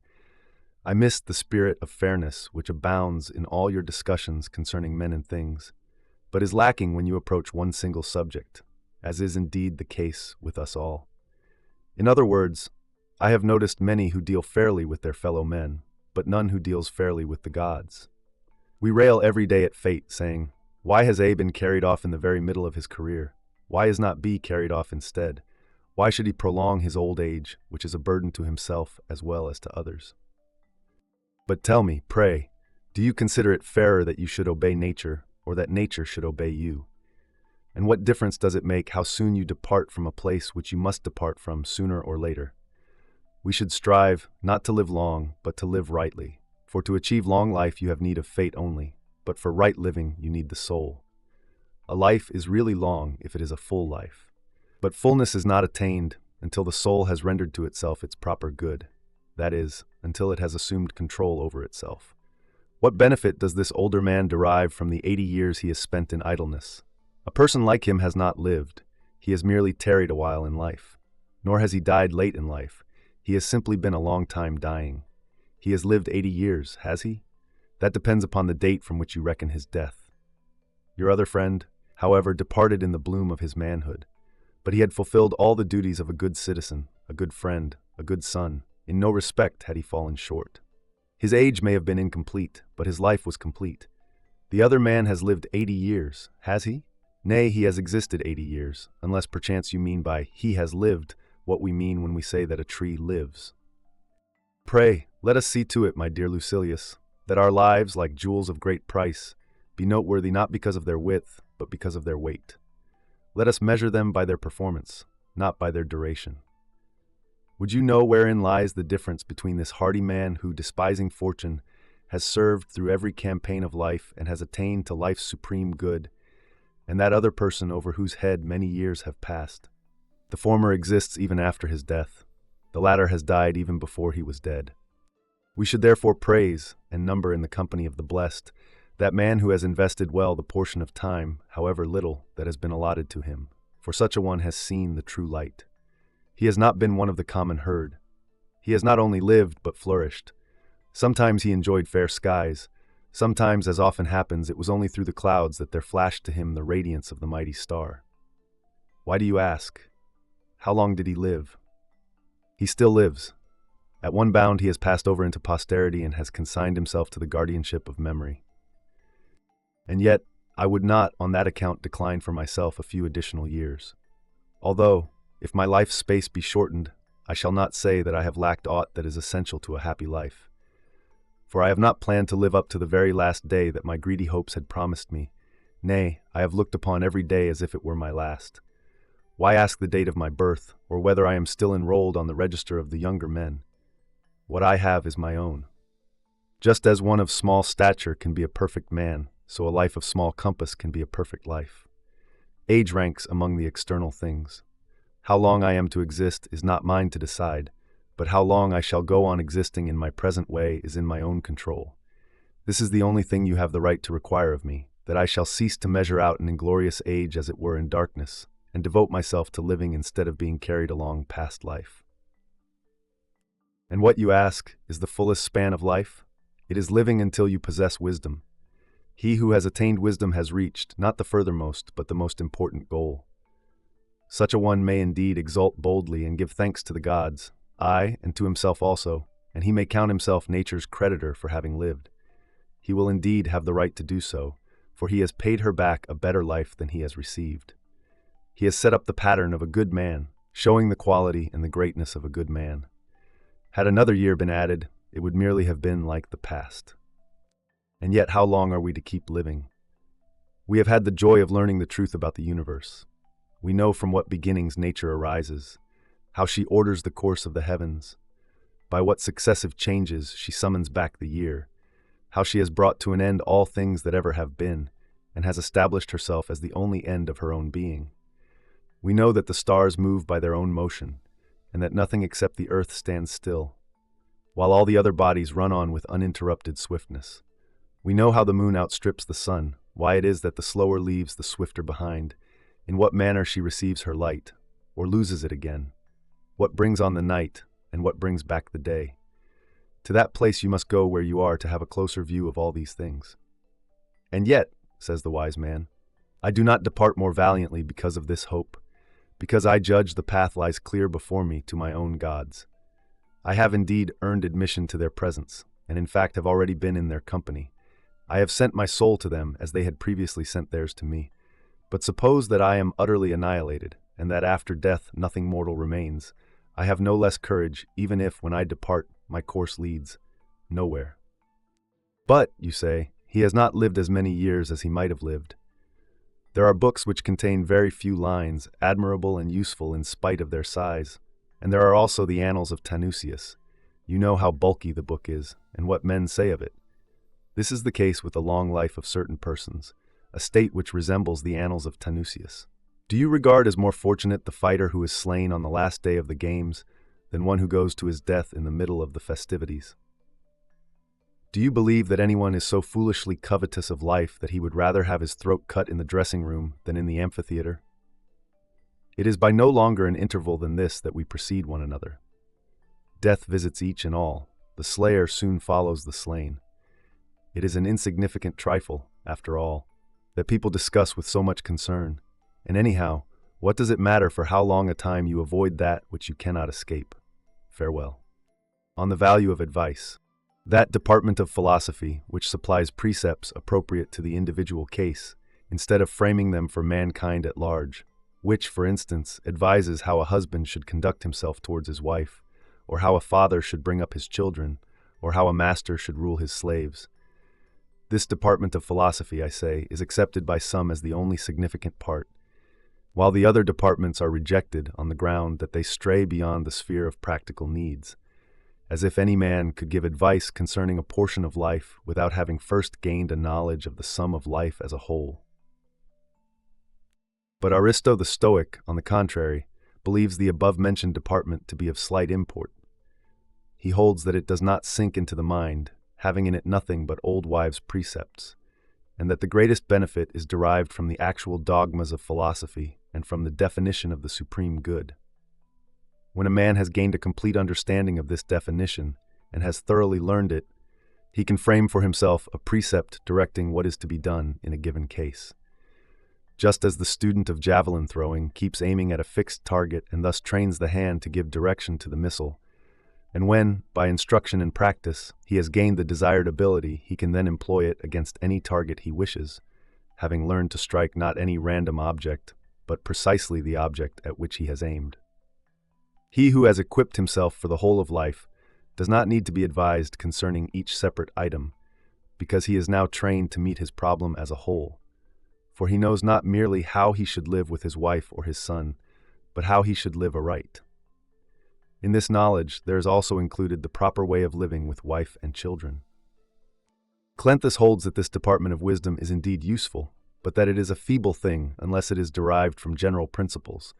I missed the spirit of fairness which abounds in all your discussions concerning men and things, but is lacking when you approach one single subject, as is indeed the case with us all. In other words, I have noticed many who deal fairly with their fellow men, but none who deals fairly with the gods. We rail every day at fate, saying, "Why has A been carried off in the very middle of his career? Why is not B carried off instead? Why should he prolong his old age, which is a burden to himself as well as to others?" But tell me, pray, do you consider it fairer that you should obey nature, or that nature should obey you? And what difference does it make how soon you depart from a place which you must depart from sooner or later? We should strive not to live long, but to live rightly. For to achieve long life you have need of fate only, but for right living you need the soul. A life is really long if it is a full life. But fullness is not attained until the soul has rendered to itself its proper good, that is, until it has assumed control over itself. What benefit does this older man derive from the 80 years he has spent in idleness? A person like him has not lived. He has merely tarried a while in life. Nor has he died late in life. He has simply been a long time dying. He has lived 80 years, has he? That depends upon the date from which you reckon his death. Your other friend, however, departed in the bloom of his manhood, but he had fulfilled all the duties of a good citizen, a good friend, a good son. In no respect had he fallen short. His age may have been incomplete, but his life was complete. The other man has lived 80 years, has he? Nay, he has existed 80 years, unless perchance you mean by "he has lived" what we mean when we say that a tree lives. Pray, let us see to it, my dear Lucilius, that our lives, like jewels of great price, be noteworthy not because of their width, but because of their weight. Let us measure them by their performance, not by their duration. Would you know wherein lies the difference between this hardy man who, despising fortune, has served through every campaign of life and has attained to life's supreme good, and that other person over whose head many years have passed? The former exists even after his death. The latter has died even before he was dead. We should therefore praise, and number in the company of the blessed, that man who has invested well the portion of time, however little, that has been allotted to him, for such a one has seen the true light. He has not been one of the common herd. He has not only lived, but flourished. Sometimes he enjoyed fair skies. Sometimes, as often happens, it was only through the clouds that there flashed to him the radiance of the mighty star. Why do you ask? How long did he live? He still lives. At one bound he has passed over into posterity and has consigned himself to the guardianship of memory. And yet, I would not, on that account, decline for myself a few additional years. Although, if my life's space be shortened, I shall not say that I have lacked aught that is essential to a happy life. For I have not planned to live up to the very last day that my greedy hopes had promised me. Nay, I have looked upon every day as if it were my last. Why ask the date of my birth, or whether I am still enrolled on the register of the younger men? What I have is my own. Just as one of small stature can be a perfect man, so a life of small compass can be a perfect life. Age ranks among the external things. How long I am to exist is not mine to decide, but how long I shall go on existing in my present way is in my own control. This is the only thing you have the right to require of me, that I shall cease to measure out an inglorious age as it were in darkness, and devote myself to living instead of being carried along past life. And what you ask is the fullest span of life? It is living until you possess wisdom. He who has attained wisdom has reached, not the furthermost, but the most important goal. Such a one may indeed exult boldly and give thanks to the gods, aye, and to himself also, and he may count himself nature's creditor for having lived. He will indeed have the right to do so, for he has paid her back a better life than he has received. He has set up the pattern of a good man, showing the quality and the greatness of a good man. Had another year been added, it would merely have been like the past. And yet how long are we to keep living? We have had the joy of learning the truth about the universe. We know from what beginnings nature arises, how she orders the course of the heavens, by what successive changes she summons back the year, how she has brought to an end all things that ever have been, and has established herself as the only end of her own being. We know that the stars move by their own motion, and that nothing except the earth stands still, while all the other bodies run on with uninterrupted swiftness. We know how the moon outstrips the sun, why it is that the slower leaves the swifter behind, in what manner she receives her light, or loses it again, what brings on the night, and what brings back the day. To that place you must go where you are to have a closer view of all these things. And yet, says the wise man, I do not depart more valiantly because of this hope, because I judge the path lies clear before me to my own gods. I have indeed earned admission to their presence, and in fact have already been in their company. I have sent my soul to them as they had previously sent theirs to me. But suppose that I am utterly annihilated, and that after death nothing mortal remains. I have no less courage, even if, when I depart, my course leads nowhere. But, you say, he has not lived as many years as he might have lived. There are books which contain very few lines, admirable and useful in spite of their size. And there are also the Annals of Annaeus. You know how bulky the book is, and what men say of it. This is the case with the long life of certain persons, a state which resembles the Annals of Annaeus. Do you regard as more fortunate the fighter who is slain on the last day of the games than one who goes to his death in the middle of the festivities? Do you believe that anyone is so foolishly covetous of life that he would rather have his throat cut in the dressing room than in the amphitheater? It is by no longer an interval than this that we precede one another. Death visits each and all. The slayer soon follows the slain. It is an insignificant trifle, after all, that people discuss with so much concern. And anyhow, what does it matter for how long a time you avoid that which you cannot escape? Farewell. On the value of advice. That department of philosophy which supplies precepts appropriate to the individual case, instead of framing them for mankind at large, which, for instance, advises how a husband should conduct himself towards his wife, or how a father should bring up his children, or how a master should rule his slaves. This department of philosophy, I say, is accepted by some as the only significant part, while the other departments are rejected on the ground that they stray beyond the sphere of practical needs, as if any man could give advice concerning a portion of life without having first gained a knowledge of the sum of life as a whole. But Aristo the Stoic, on the contrary, believes the above-mentioned department to be of slight import. He holds that it does not sink into the mind, having in it nothing but old wives' precepts, and that the greatest benefit is derived from the actual dogmas of philosophy and from the definition of the supreme good. When a man has gained a complete understanding of this definition and has thoroughly learned it, he can frame for himself a precept directing what is to be done in a given case. Just as the student of javelin throwing keeps aiming at a fixed target and thus trains the hand to give direction to the missile, and when, by instruction and practice, he has gained the desired ability, he can then employ it against any target he wishes. having learned to strike not any random object, but precisely the object at which he has aimed. He who has equipped himself for the whole of life does not need to be advised concerning each separate item, because he is now trained to meet his problem as a whole. For he knows not merely how he should live with his wife or his son, but how he should live aright. In this knowledge there is also included the proper way of living with wife and children. Cleanthes holds that this department of wisdom is indeed useful, but that it is a feeble thing unless it is derived from general principles,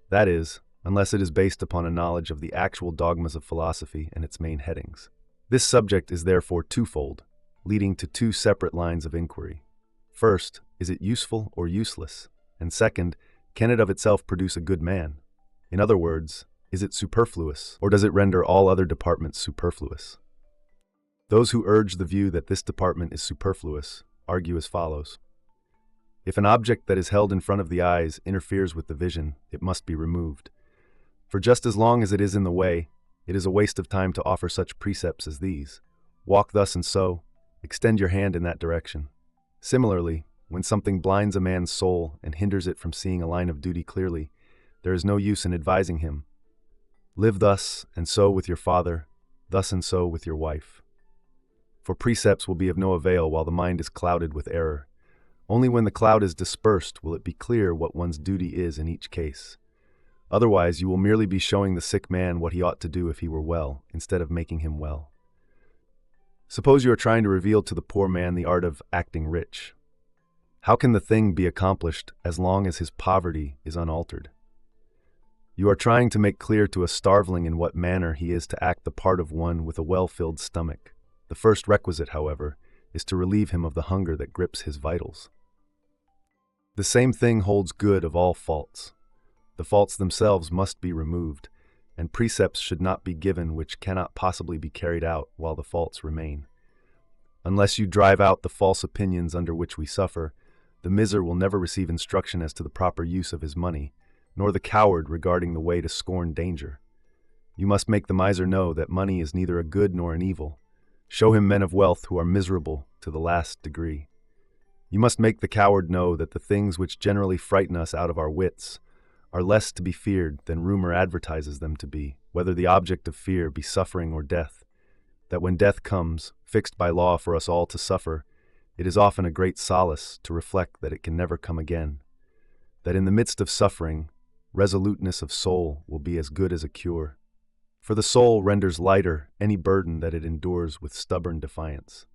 that is, unless it is based upon a knowledge of the actual dogmas of philosophy and its main headings. This subject is therefore twofold, leading to two separate lines of inquiry. First, is it useful or useless? And second, can it of itself produce a good man? In other words, is it superfluous, or does it render all other departments superfluous? Those who urge the view that this department is superfluous argue as follows. If an object that is held in front of the eyes interferes with the vision, it must be removed. For just as long as it is in the way, it is a waste of time to offer such precepts as these. Walk thus and so, extend your hand in that direction. Similarly, when something blinds a man's soul and hinders it from seeing a line of duty clearly, there is no use in advising him. Live thus and so with your father, thus and so with your wife. For precepts will be of no avail while the mind is clouded with error. Only when the cloud is dispersed will it be clear what one's duty is in each case. Otherwise, you will merely be showing the sick man what he ought to do if he were well, instead of making him well. Suppose you are trying to reveal to the poor man the art of acting rich. How can the thing be accomplished as long as his poverty is unaltered? You are trying to make clear to a starveling in what manner he is to act the part of one with a well-filled stomach. The first requisite, however, is to relieve him of the hunger that grips his vitals. The same thing holds good of all faults. The faults themselves must be removed, and precepts should not be given which cannot possibly be carried out while the faults remain. Unless you drive out the false opinions under which we suffer, the miser will never receive instruction as to the proper use of his money, nor the coward regarding the way to scorn danger. You must make the miser know that money is neither a good nor an evil. Show him men of wealth who are miserable to the last degree. You must make the coward know that the things which generally frighten us out of our wits are less to be feared than rumor advertises them to be, whether the object of fear be suffering or death, that when death comes, fixed by law for us all to suffer, it is often a great solace to reflect that it can never come again, that in the midst of suffering, resoluteness of soul will be as good as a cure, for the soul renders lighter any burden that it endures with stubborn defiance.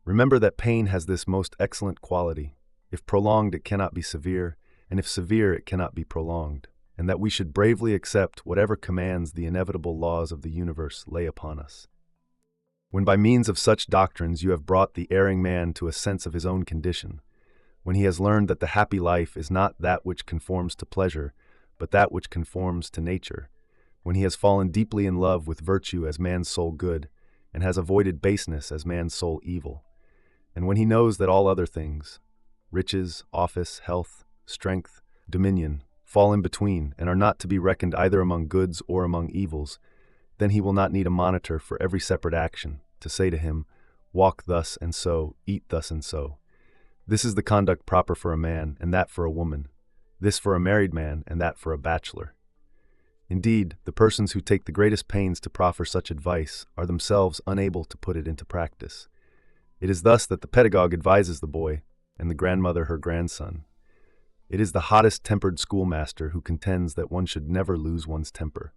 Remember that pain has this most excellent quality: if prolonged it cannot be severe, and if severe it cannot be prolonged, and that we should bravely accept whatever commands the inevitable laws of the universe lay upon us. When by means of such doctrines you have brought the erring man to a sense of his own condition, when he has learned that the happy life is not that which conforms to pleasure, but that which conforms to nature, when he has fallen deeply in love with virtue as man's sole good, and has avoided baseness as man's sole evil, and when he knows that all other things, riches, office, health, strength, dominion, fall in between and are not to be reckoned either among goods or among evils, then he will not need a monitor for every separate action to say to him, walk thus and so, eat thus and so. This is the conduct proper for a man, and that for a woman, this for a married man, and that for a bachelor. Indeed, the persons who take the greatest pains to proffer such advice are themselves unable to put it into practice. It is thus that the pedagogue advises the boy, and the grandmother her grandson. It is the hottest-tempered schoolmaster who contends that one should never lose one's temper.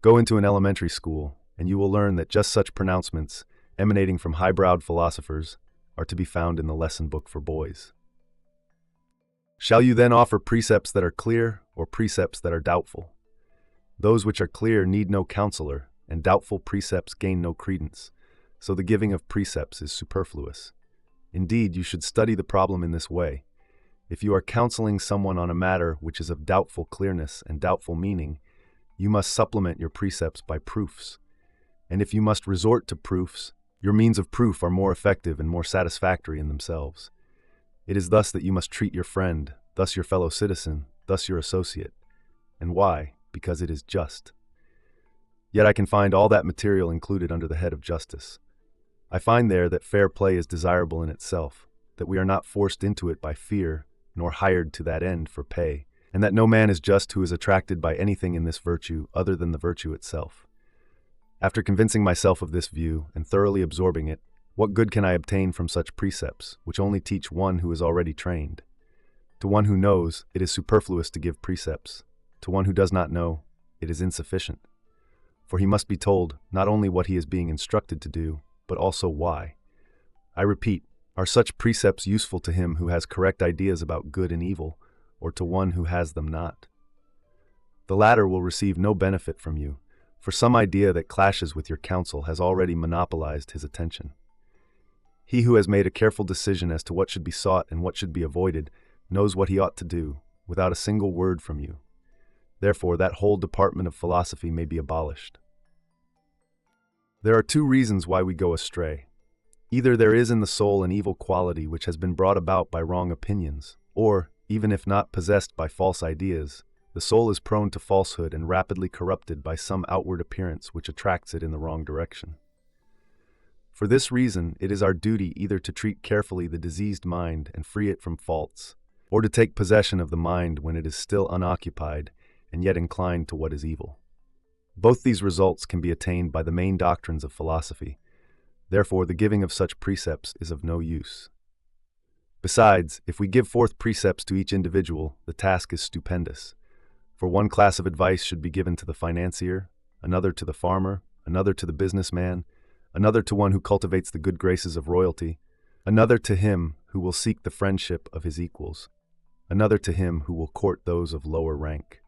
Go into an elementary school, and you will learn that just such pronouncements, emanating from high-browed philosophers, are to be found in the lesson book for boys. Shall you then offer precepts that are clear, or precepts that are doubtful? Those which are clear need no counselor, and doubtful precepts gain no credence, so the giving of precepts is superfluous. Indeed, you should study the problem in this way. If you are counseling someone on a matter which is of doubtful clearness and doubtful meaning, you must supplement your precepts by proofs. And if you must resort to proofs, your means of proof are more effective and more satisfactory in themselves. It is thus that you must treat your friend, thus your fellow citizen, thus your associate. And why? Because it is just. Yet I can find all that material included under the head of justice. I find there that fair play is desirable in itself, that we are not forced into it by fear, nor hired to that end for pay, and that no man is just who is attracted by anything in this virtue other than the virtue itself. After convincing myself of this view and thoroughly absorbing it, what good can I obtain from such precepts, which only teach one who is already trained? To one who knows, it is superfluous to give precepts. To one who does not know, it is insufficient. For he must be told not only what he is being instructed to do, but also why. I repeat, are such precepts useful to him who has correct ideas about good and evil, or to one who has them not? The latter will receive no benefit from you, for some idea that clashes with your counsel has already monopolized his attention. He who has made a careful decision as to what should be sought and what should be avoided knows what he ought to do, without a single word from you. Therefore, that whole department of philosophy may be abolished. There are two reasons why we go astray. Either there is in the soul an evil quality which has been brought about by wrong opinions, or, even if not possessed by false ideas, the soul is prone to falsehood and rapidly corrupted by some outward appearance which attracts it in the wrong direction. For this reason, it is our duty either to treat carefully the diseased mind and free it from faults, or to take possession of the mind when it is still unoccupied and yet inclined to what is evil. Both these results can be attained by the main doctrines of philosophy. Therefore, the giving of such precepts is of no use. Besides, if we give forth precepts to each individual, the task is stupendous. For one class of advice should be given to the financier, another to the farmer, another to the businessman, another to one who cultivates the good graces of royalty, another to him who will seek the friendship of his equals, another to him who will court those of lower rank.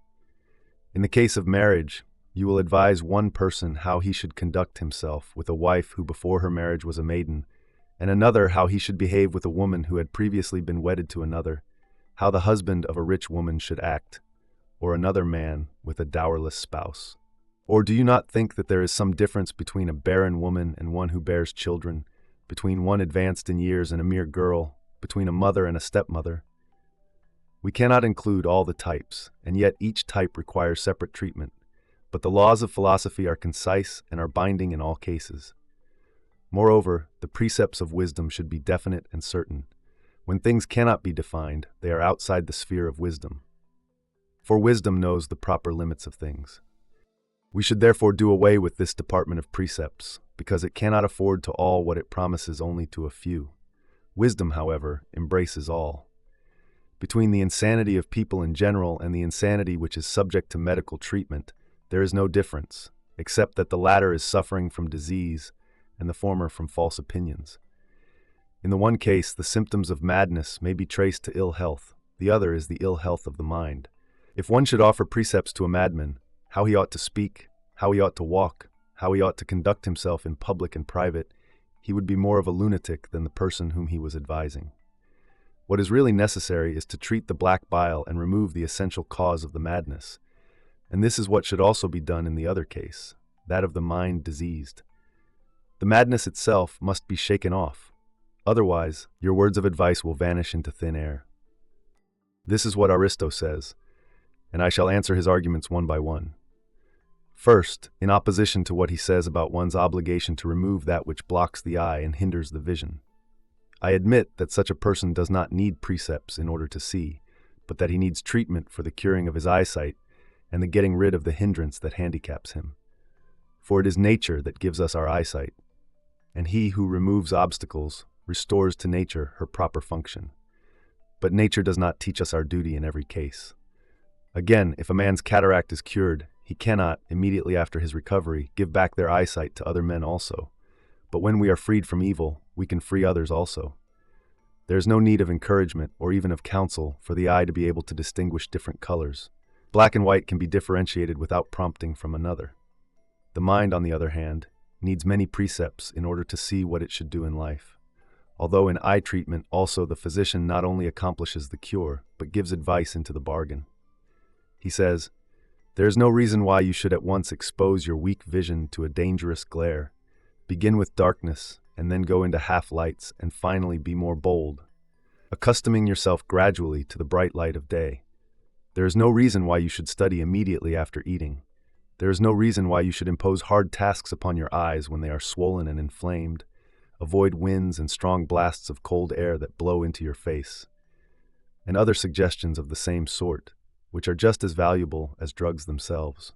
In the case of marriage, you will advise one person how he should conduct himself with a wife who before her marriage was a maiden, and another how he should behave with a woman who had previously been wedded to another, how the husband of a rich woman should act, or another man with a dowerless spouse. Or do you not think that there is some difference between a barren woman and one who bears children, between one advanced in years and a mere girl, between a mother and a stepmother? We cannot include all the types, and yet each type requires separate treatment, but the laws of philosophy are concise and are binding in all cases. Moreover, the precepts of wisdom should be definite and certain. When things cannot be defined, they are outside the sphere of wisdom. For wisdom knows the proper limits of things. We should therefore do away with this department of precepts, because it cannot afford to all what it promises only to a few. Wisdom, however, embraces all. Between the insanity of people in general and the insanity which is subject to medical treatment, there is no difference, except that the latter is suffering from disease and the former from false opinions. In the one case, the symptoms of madness may be traced to ill health, the other is the ill health of the mind. If one should offer precepts to a madman, how he ought to speak, how he ought to walk, how he ought to conduct himself in public and private, he would be more of a lunatic than the person whom he was advising. What is really necessary is to treat the black bile and remove the essential cause of the madness. And this is what should also be done in the other case, that of the mind diseased. The madness itself must be shaken off. Otherwise, your words of advice will vanish into thin air. This is what Aristo says, and I shall answer his arguments one by one. First, in opposition to what he says about one's obligation to remove that which blocks the eye and hinders the vision. I admit that such a person does not need precepts in order to see, but that he needs treatment for the curing of his eyesight and the getting rid of the hindrance that handicaps him. For it is nature that gives us our eyesight, and he who removes obstacles restores to nature her proper function. But nature does not teach us our duty in every case. Again, if a man's cataract is cured, he cannot, immediately after his recovery, give back their eyesight to other men also. But when we are freed from evil, we can free others also. There is no need of encouragement or even of counsel for the eye to be able to distinguish different colors. Black and white can be differentiated without prompting from another. The mind, on the other hand, needs many precepts in order to see what it should do in life. Although in eye treatment also the physician not only accomplishes the cure, but gives advice into the bargain. He says, "There is no reason why you should at once expose your weak vision to a dangerous glare. Begin with darkness, and then go into half-lights, and finally be more bold, accustoming yourself gradually to the bright light of day. There is no reason why you should study immediately after eating. There is no reason why you should impose hard tasks upon your eyes when they are swollen and inflamed. avoid winds and strong blasts of cold air that blow into your face, and other suggestions of the same sort, which are just as valuable as drugs themselves.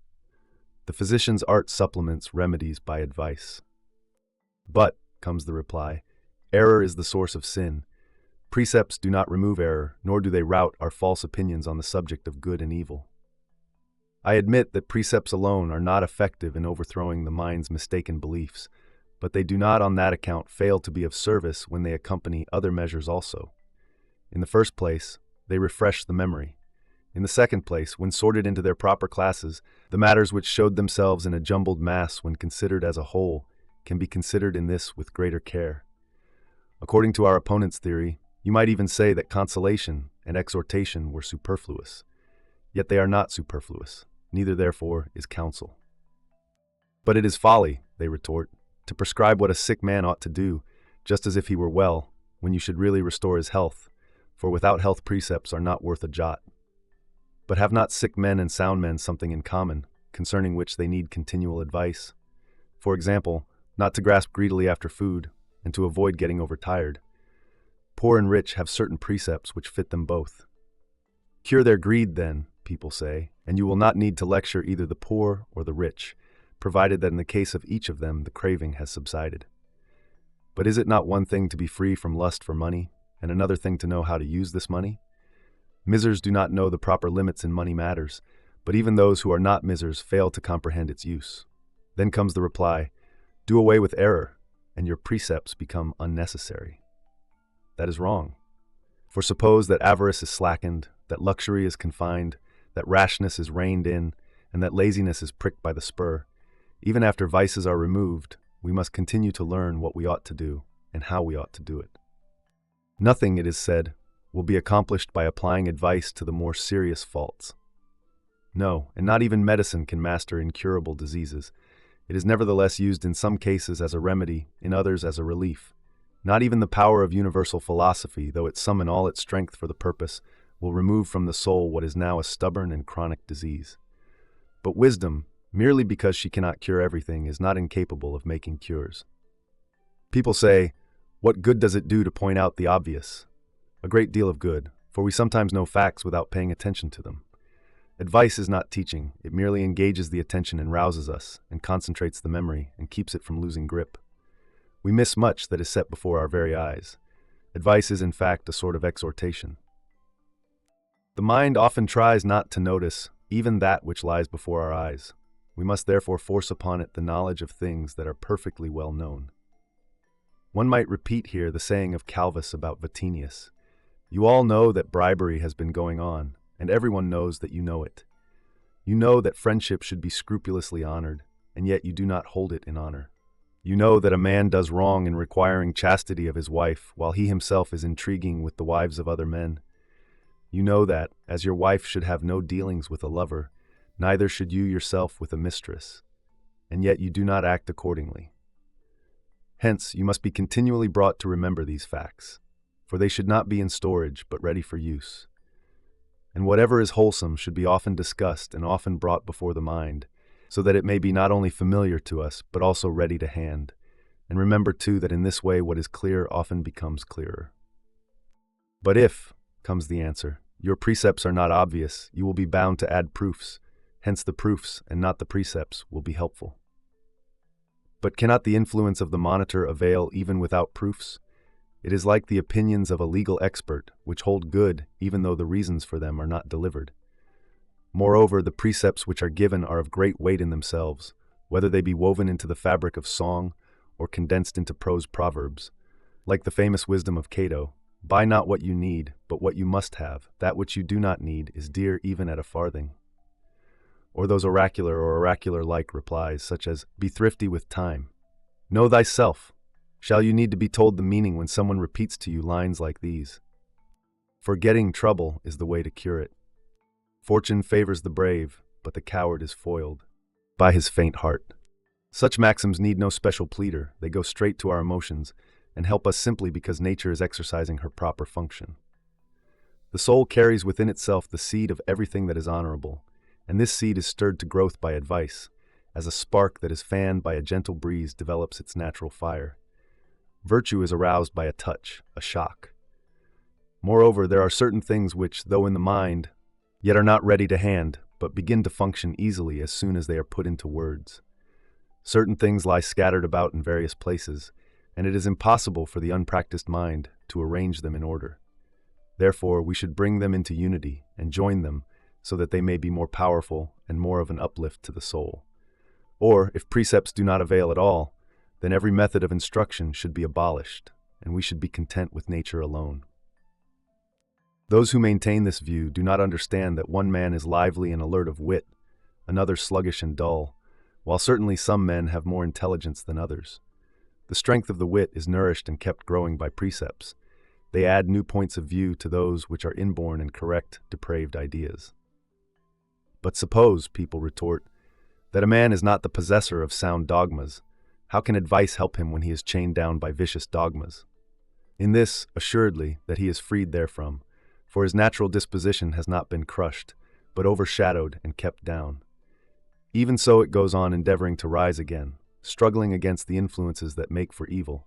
The physician's art supplements remedies by advice. But, comes the reply, error is the source of sin. Precepts do not remove error, nor do they rout our false opinions on the subject of good and evil. I admit that precepts alone are not effective in overthrowing the mind's mistaken beliefs, but they do not on that account fail to be of service when they accompany other measures also. In the first place, they refresh the memory. In the second place, when sorted into their proper classes, the matters which showed themselves in a jumbled mass when considered as a whole can be considered in this with greater care. According to our opponent's theory, you might even say that consolation and exhortation were superfluous. Yet they are not superfluous, neither therefore is counsel. But it is folly, they retort, to prescribe what a sick man ought to do, just as if he were well, when you should really restore his health, for without health precepts are not worth a jot. But have not sick men and sound men something in common, concerning which they need continual advice? For example, not to grasp greedily after food, and to avoid getting overtired. Poor and rich have certain precepts which fit them both. Cure their greed, then, people say, and you will not need to lecture either the poor or the rich, provided that in the case of each of them the craving has subsided. But is it not one thing to be free from lust for money, and another thing to know how to use this money? Misers do not know the proper limits in money matters, but even those who are not misers fail to comprehend its use. Then comes the reply, do away with error, and your precepts become unnecessary. That is wrong. For suppose that avarice is slackened, that luxury is confined, that rashness is reined in, and that laziness is pricked by the spur. Even after vices are removed, we must continue to learn what we ought to do and how we ought to do it. Nothing, it is said, will be accomplished by applying advice to the more serious faults. No, and not even medicine can master incurable diseases. It is nevertheless used in some cases as a remedy, in others as a relief. Not even the power of universal philosophy, though it summon all its strength for the purpose, will remove from the soul what is now a stubborn and chronic disease. But wisdom, merely because she cannot cure everything, is not incapable of making cures. People say, what good does it do to point out the obvious? A great deal of good, for we sometimes know facts without paying attention to them. Advice is not teaching, it merely engages the attention and rouses us, and concentrates the memory, and keeps it from losing grip. We miss much that is set before our very eyes. Advice is in fact a sort of exhortation. The mind often tries not to notice even that which lies before our eyes. We must therefore force upon it the knowledge of things that are perfectly well known. One might repeat here the saying of Calvus about Vatinius. You all know that bribery has been going on, and everyone knows that you know it. You know that friendship should be scrupulously honored, and yet you do not hold it in honor. You know that a man does wrong in requiring chastity of his wife, while he himself is intriguing with the wives of other men. You know that, as your wife should have no dealings with a lover, neither should you yourself with a mistress, and yet you do not act accordingly. Hence, you must be continually brought to remember these facts, for they should not be in storage, but ready for use. And whatever is wholesome should be often discussed and often brought before the mind, so that it may be not only familiar to us, but also ready to hand. And remember, too, that in this way what is clear often becomes clearer. But if, comes the answer, your precepts are not obvious, you will be bound to add proofs. Hence the proofs, and not the precepts, will be helpful. But cannot the influence of the monitor avail even without proofs? It is like the opinions of a legal expert, which hold good even though the reasons for them are not delivered. Moreover, the precepts which are given are of great weight in themselves, whether they be woven into the fabric of song or condensed into prose proverbs. Like the famous wisdom of Cato, buy not what you need, but what you must have. That which you do not need is dear even at a farthing. Or those oracular or oracular-like replies, such as, be thrifty with time. Know thyself. Shall you need to be told the meaning when someone repeats to you lines like these? Forgetting trouble is the way to cure it. Fortune favors the brave, but the coward is foiled by his faint heart. Such maxims need no special pleader. They go straight to our emotions and help us simply because nature is exercising her proper function. The soul carries within itself the seed of everything that is honorable, and this seed is stirred to growth by advice, as a spark that is fanned by a gentle breeze develops its natural fire. Virtue is aroused by a touch, a shock. Moreover, there are certain things which, though in the mind, yet are not ready to hand, but begin to function easily as soon as they are put into words. Certain things lie scattered about in various places, and it is impossible for the unpracticed mind to arrange them in order. Therefore, we should bring them into unity and join them so that they may be more powerful and more of an uplift to the soul. Or, if precepts do not avail at all, then every method of instruction should be abolished, and we should be content with nature alone. Those who maintain this view do not understand that one man is lively and alert of wit, another sluggish and dull, while certainly some men have more intelligence than others. The strength of the wit is nourished and kept growing by precepts. They add new points of view to those which are inborn and correct depraved ideas. But suppose, people retort, that a man is not the possessor of sound dogmas. How can advice help him when he is chained down by vicious dogmas? In this, assuredly, that he is freed therefrom, for his natural disposition has not been crushed, but overshadowed and kept down. Even so it goes on endeavoring to rise again, struggling against the influences that make for evil.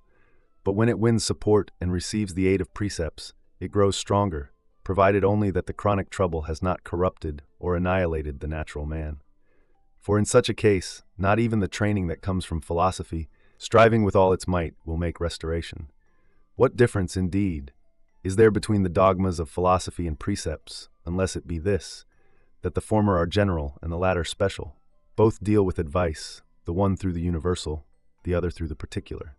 But when it wins support and receives the aid of precepts, it grows stronger, provided only that the chronic trouble has not corrupted or annihilated the natural man. For in such a case, not even the training that comes from philosophy, striving with all its might, will make restoration. What difference, indeed, is there between the dogmas of philosophy and precepts, unless it be this, that the former are general and the latter special? Both deal with advice, the one through the universal, the other through the particular.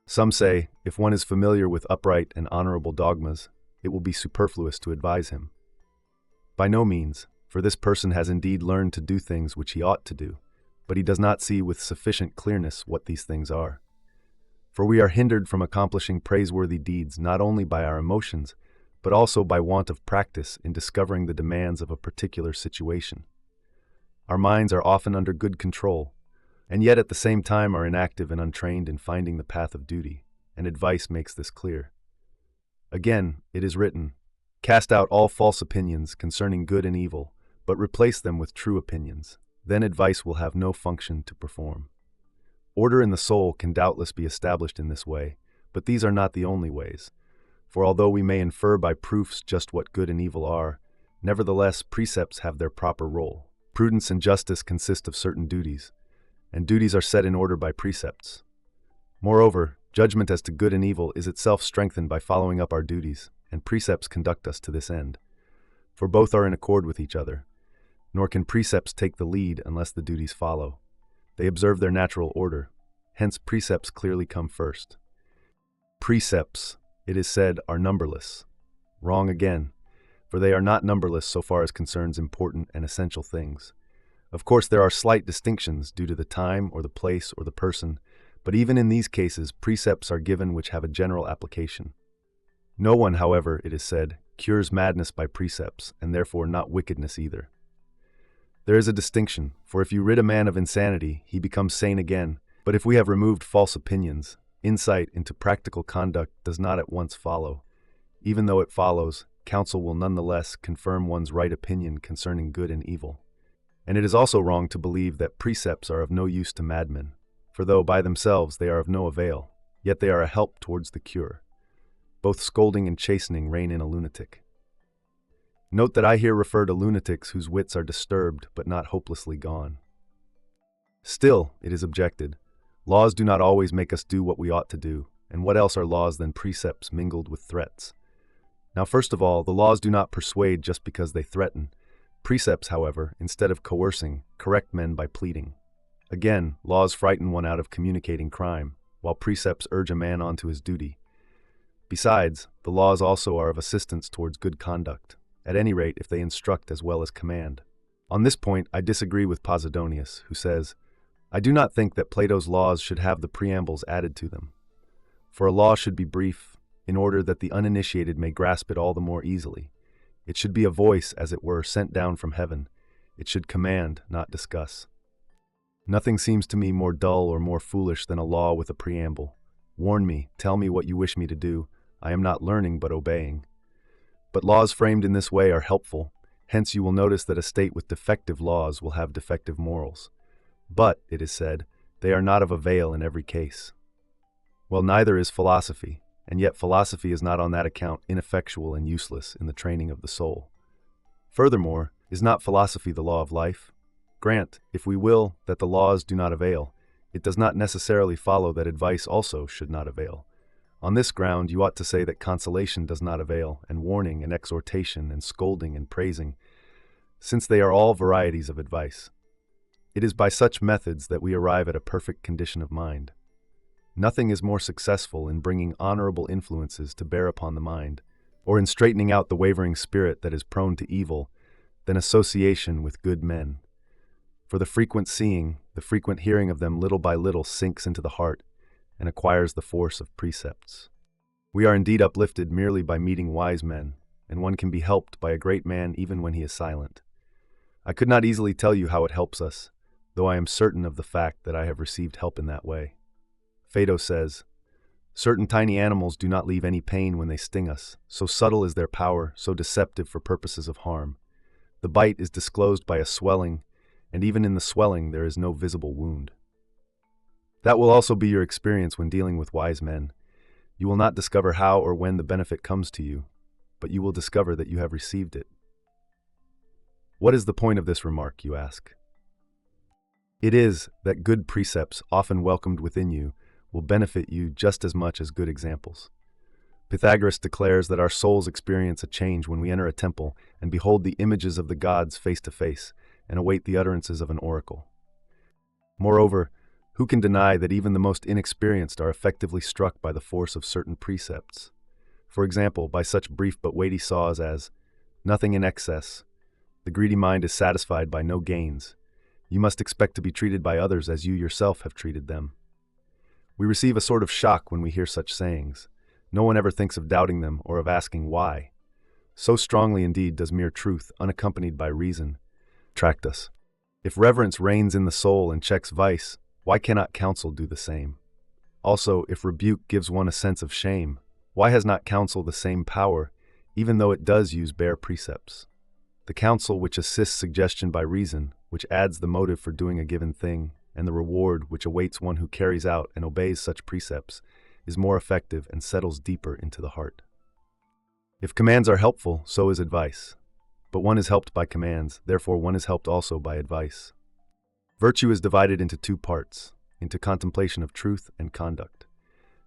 Some say, if one is familiar with upright and honorable dogmas, it will be superfluous to advise him. By no means, for this person has indeed learned to do things which he ought to do, but he does not see with sufficient clearness what these things are. For we are hindered from accomplishing praiseworthy deeds not only by our emotions, but also by want of practice in discovering the demands of a particular situation. Our minds are often under good control, and yet at the same time are inactive and untrained in finding the path of duty, and advice makes this clear. Again, it is written, "Cast out all false opinions concerning good and evil, but replace them with true opinions. Then advice will have no function to perform." Order in the soul can doubtless be established in this way, but these are not the only ways. For although we may infer by proofs just what good and evil are, nevertheless precepts have their proper role. Prudence and justice consist of certain duties, and duties are set in order by precepts. Moreover, judgment as to good and evil is itself strengthened by following up our duties, and precepts conduct us to this end. For both are in accord with each other, nor can precepts take the lead unless the duties follow. They observe their natural order, hence precepts clearly come first. Precepts, it is said, are numberless. Wrong again, for they are not numberless so far as concerns important and essential things. Of course, there are slight distinctions due to the time or the place or the person, but even in these cases, precepts are given which have a general application. No one, however, it is said, cures madness by precepts, and therefore not wickedness either. There is a distinction, for if you rid a man of insanity, he becomes sane again, but if we have removed false opinions, insight into practical conduct does not at once follow. Even though it follows, counsel will nonetheless confirm one's right opinion concerning good and evil. And it is also wrong to believe that precepts are of no use to madmen, for though by themselves they are of no avail, yet they are a help towards the cure. Both scolding and chastening rein in a lunatic. Note that I here refer to lunatics whose wits are disturbed but not hopelessly gone. Still, it is objected, laws do not always make us do what we ought to do, and what else are laws than precepts mingled with threats? Now, first of all, the laws do not persuade just because they threaten. Precepts, however, instead of coercing, correct men by pleading. Again, laws frighten one out of communicating crime, while precepts urge a man on to his duty. Besides, the laws also are of assistance towards good conduct, at any rate if they instruct as well as command. On this point, I disagree with Posidonius, who says, "I do not think that Plato's laws should have the preambles added to them. For a law should be brief, in order that the uninitiated may grasp it all the more easily. It should be a voice, as it were, sent down from heaven. It should command, not discuss. Nothing seems to me more dull or more foolish than a law with a preamble. Warn me, tell me what you wish me to do. I am not learning but obeying." But laws framed in this way are helpful, hence you will notice that a state with defective laws will have defective morals. But, it is said, they are not of avail in every case. Well, neither is philosophy, and yet philosophy is not on that account ineffectual and useless in the training of the soul. Furthermore, is not philosophy the law of life? Grant, if we will, that the laws do not avail, it does not necessarily follow that advice also should not avail. On this ground, you ought to say that consolation does not avail, and warning and exhortation and scolding and praising, since they are all varieties of advice. It is by such methods that we arrive at a perfect condition of mind. Nothing is more successful in bringing honorable influences to bear upon the mind, or in straightening out the wavering spirit that is prone to evil, than association with good men. For the frequent seeing, the frequent hearing of them little by little sinks into the heart and acquires the force of precepts. We are indeed uplifted merely by meeting wise men, and one can be helped by a great man even when he is silent. I could not easily tell you how it helps us, though I am certain of the fact that I have received help in that way. Phaedo says, "Certain tiny animals do not leave any pain when they sting us. So subtle is their power, so deceptive for purposes of harm. The bite is disclosed by a swelling, and even in the swelling there is no visible wound." That will also be your experience when dealing with wise men. You will not discover how or when the benefit comes to you, but you will discover that you have received it. What is the point of this remark, you ask? It is that good precepts, often welcomed within you, will benefit you just as much as good examples. Pythagoras declares that our souls experience a change when we enter a temple and behold the images of the gods face to face and await the utterances of an oracle. Moreover, who can deny that even the most inexperienced are effectively struck by the force of certain precepts? For example, by such brief but weighty saws as, "Nothing in excess. The greedy mind is satisfied by no gains. You must expect to be treated by others as you yourself have treated them." We receive a sort of shock when we hear such sayings. No one ever thinks of doubting them or of asking why. So strongly indeed does mere truth, unaccompanied by reason, attract us. If reverence reigns in the soul and checks vice, why cannot counsel do the same? Also, if rebuke gives one a sense of shame, why has not counsel the same power, even though it does use bare precepts? The counsel which assists suggestion by reason, which adds the motive for doing a given thing, and the reward which awaits one who carries out and obeys such precepts, is more effective and settles deeper into the heart. If commands are helpful, so is advice. But one is helped by commands, therefore one is helped also by advice. Virtue is divided into two parts, into contemplation of truth and conduct.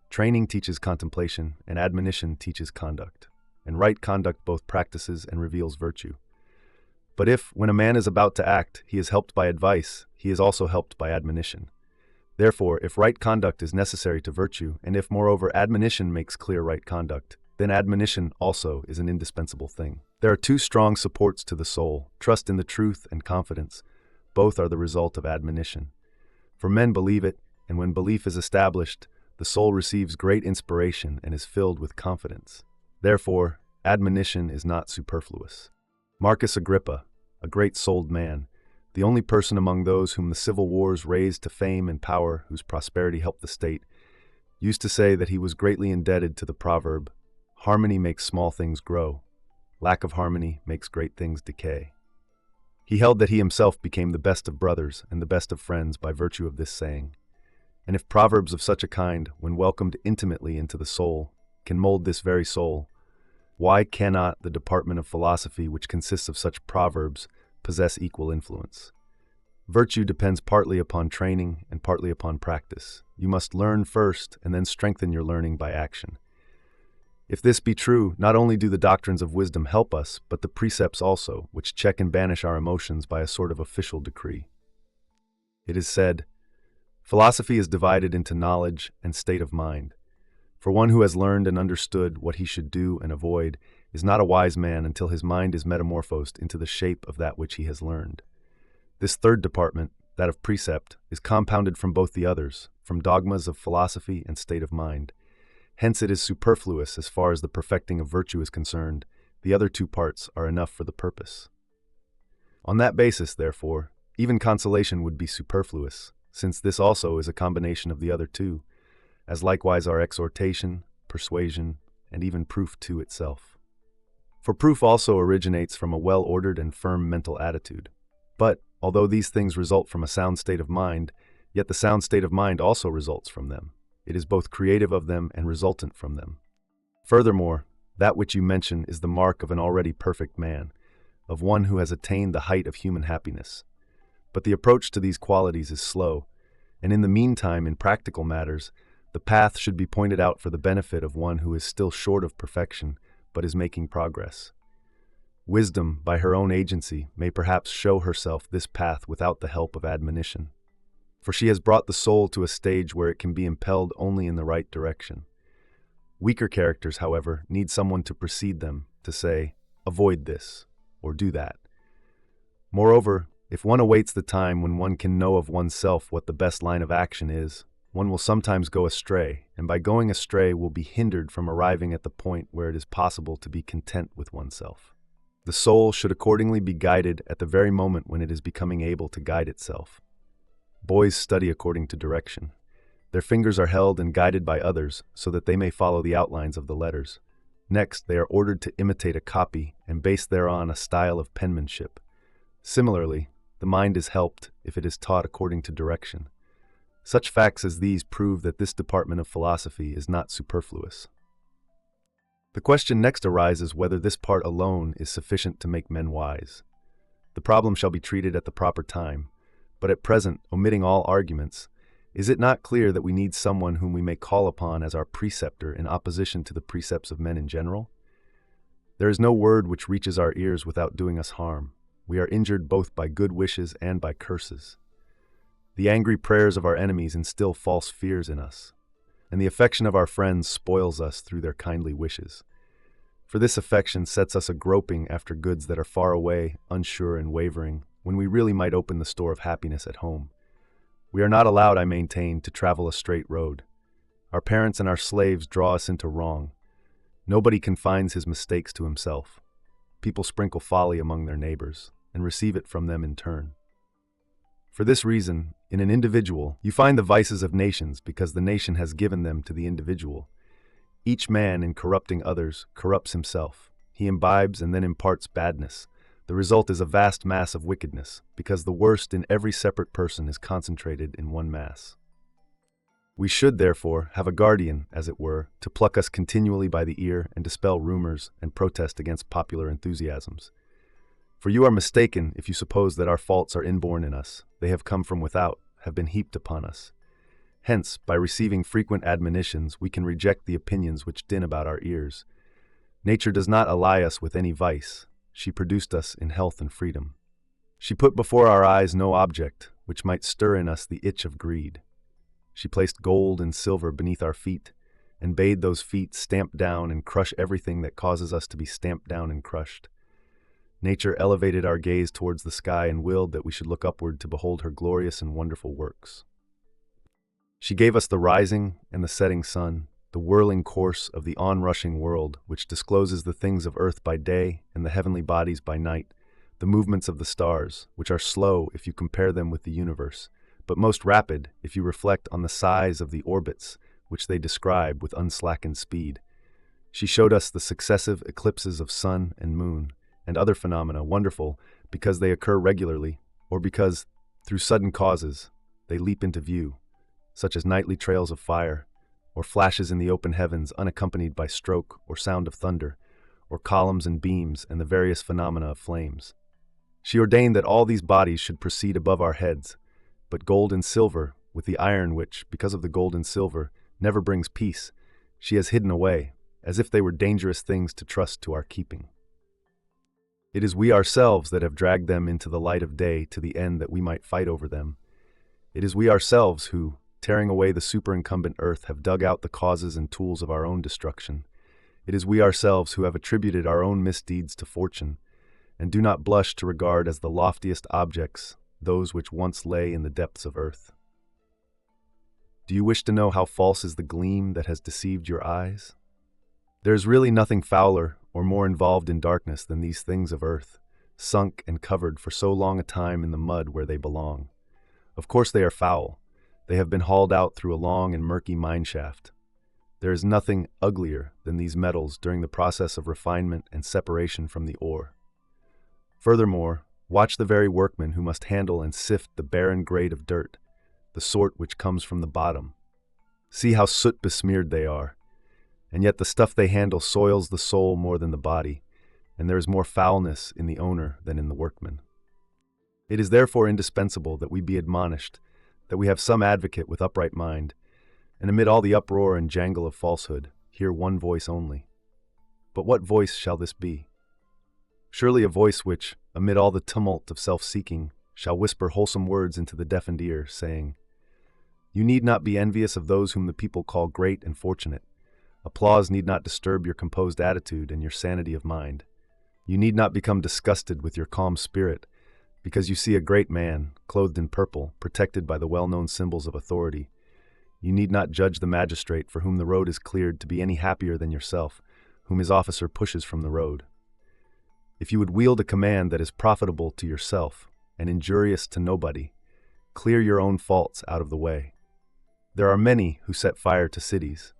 Training teaches contemplation, and admonition teaches conduct. And right conduct both practices and reveals virtue. But if, when a man is about to act, he is helped by advice, he is also helped by admonition. Therefore, if right conduct is necessary to virtue, and if moreover admonition makes clear right conduct, then admonition also is an indispensable thing. There are two strong supports to the soul, trust in the truth and confidence. Both are the result of admonition. For men believe it, and when belief is established, the soul receives great inspiration and is filled with confidence. Therefore, admonition is not superfluous. Marcus Agrippa, a great-souled man, the only person among those whom the civil wars raised to fame and power, whose prosperity helped the state, used to say that he was greatly indebted to the proverb, "Harmony makes small things grow. Lack of harmony makes great things decay." He held that he himself became the best of brothers and the best of friends by virtue of this saying. And if proverbs of such a kind, when welcomed intimately into the soul, can mold this very soul, why cannot the department of philosophy which consists of such proverbs possess equal influence? Virtue depends partly upon training and partly upon practice. You must learn first and then strengthen your learning by action. If this be true, not only do the doctrines of wisdom help us, but the precepts also, which check and banish our emotions by a sort of official decree. It is said, "Philosophy is divided into knowledge and state of mind. For one who has learned and understood what he should do and avoid is not a wise man until his mind is metamorphosed into the shape of that which he has learned." This third department, that of precept, is compounded from both the others, from dogmas of philosophy and state of mind. Hence it is superfluous as far as the perfecting of virtue is concerned. The other two parts are enough for the purpose. On that basis, therefore, even consolation would be superfluous, since this also is a combination of the other two, as likewise are exhortation, persuasion, and even proof too itself. For proof also originates from a well-ordered and firm mental attitude. But, although these things result from a sound state of mind, yet the sound state of mind also results from them. It is both creative of them and resultant from them. Furthermore, that which you mention is the mark of an already perfect man, of one who has attained the height of human happiness. But the approach to these qualities is slow, and in the meantime, in practical matters, the path should be pointed out for the benefit of one who is still short of perfection, but is making progress. Wisdom, by her own agency, may perhaps show herself this path without the help of admonition, for she has brought the soul to a stage where it can be impelled only in the right direction. Weaker characters, however, need someone to precede them, to say, avoid this, or do that. Moreover, if one awaits the time when one can know of oneself what the best line of action is, one will sometimes go astray, and by going astray will be hindered from arriving at the point where it is possible to be content with oneself. The soul should accordingly be guided at the very moment when it is becoming able to guide itself. Boys study according to direction. Their fingers are held and guided by others so that they may follow the outlines of the letters. Next, they are ordered to imitate a copy and base thereon a style of penmanship. Similarly, the mind is helped if it is taught according to direction. Such facts as these prove that this department of philosophy is not superfluous. The question next arises whether this part alone is sufficient to make men wise. The problem shall be treated at the proper time, but at present, omitting all arguments, is it not clear that we need someone whom we may call upon as our preceptor in opposition to the precepts of men in general? There is no word which reaches our ears without doing us harm. We are injured both by good wishes and by curses. The angry prayers of our enemies instill false fears in us, and the affection of our friends spoils us through their kindly wishes. For this affection sets us a groping after goods that are far away, unsure and wavering, when we really might open the store of happiness at home. We are not allowed, I maintain, to travel a straight road. Our parents and our slaves draw us into wrong. Nobody confines his mistakes to himself. People sprinkle folly among their neighbors, and receive it from them in turn. For this reason, in an individual, you find the vices of nations because the nation has given them to the individual. Each man, in corrupting others, corrupts himself. He imbibes and then imparts badness. The result is a vast mass of wickedness, because the worst in every separate person is concentrated in one mass. We should, therefore, have a guardian, as it were, to pluck us continually by the ear and dispel rumors and protest against popular enthusiasms. For you are mistaken if you suppose that our faults are inborn in us. They have come from without, have been heaped upon us. Hence, by receiving frequent admonitions, we can reject the opinions which din about our ears. Nature does not ally us with any vice. She produced us in health and freedom. She put before our eyes no object which might stir in us the itch of greed. She placed gold and silver beneath our feet, and bade those feet stamp down and crush everything that causes us to be stamped down and crushed. Nature elevated our gaze towards the sky and willed that we should look upward to behold her glorious and wonderful works. She gave us the rising and the setting sun, the whirling course of the onrushing world, which discloses the things of earth by day and the heavenly bodies by night, the movements of the stars, which are slow if you compare them with the universe, but most rapid if you reflect on the size of the orbits which they describe with unslackened speed. She showed us the successive eclipses of sun and moon, and other phenomena wonderful because they occur regularly, or because, through sudden causes, they leap into view, such as nightly trails of fire, or flashes in the open heavens unaccompanied by stroke or sound of thunder, or columns and beams and the various phenomena of flames. She ordained that all these bodies should proceed above our heads, but gold and silver, with the iron which, because of the gold and silver, never brings peace, she has hidden away, as if they were dangerous things to trust to our keeping. It is we ourselves that have dragged them into the light of day to the end that we might fight over them. It is we ourselves who, tearing away the superincumbent earth, have dug out the causes and tools of our own destruction. It is we ourselves who have attributed our own misdeeds to fortune, and do not blush to regard as the loftiest objects those which once lay in the depths of earth. Do you wish to know how false is the gleam that has deceived your eyes? There is really nothing fouler or more involved in darkness than these things of earth, sunk and covered for so long a time in the mud where they belong. Of course they are foul. They have been hauled out through a long and murky mineshaft. There is nothing uglier than these metals during the process of refinement and separation from the ore. Furthermore, watch the very workmen who must handle and sift the barren grade of dirt, the sort which comes from the bottom. See how soot-besmeared they are, and yet the stuff they handle soils the soul more than the body, and there is more foulness in the owner than in the workman. It is therefore indispensable that we be admonished, that we have some advocate with upright mind, and amid all the uproar and jangle of falsehood, hear one voice only. But what voice shall this be? Surely a voice which, amid all the tumult of self-seeking, shall whisper wholesome words into the deafened ear, saying, "You need not be envious of those whom the people call great and fortunate. Applause need not disturb your composed attitude and your sanity of mind. You need not become disgusted with your calm spirit, because you see a great man, clothed in purple, protected by the well-known symbols of authority. You need not judge the magistrate for whom the road is cleared to be any happier than yourself, whom his officer pushes from the road. If you would wield a command that is profitable to yourself and injurious to nobody, clear your own faults out of the way. There are many who set fire to cities,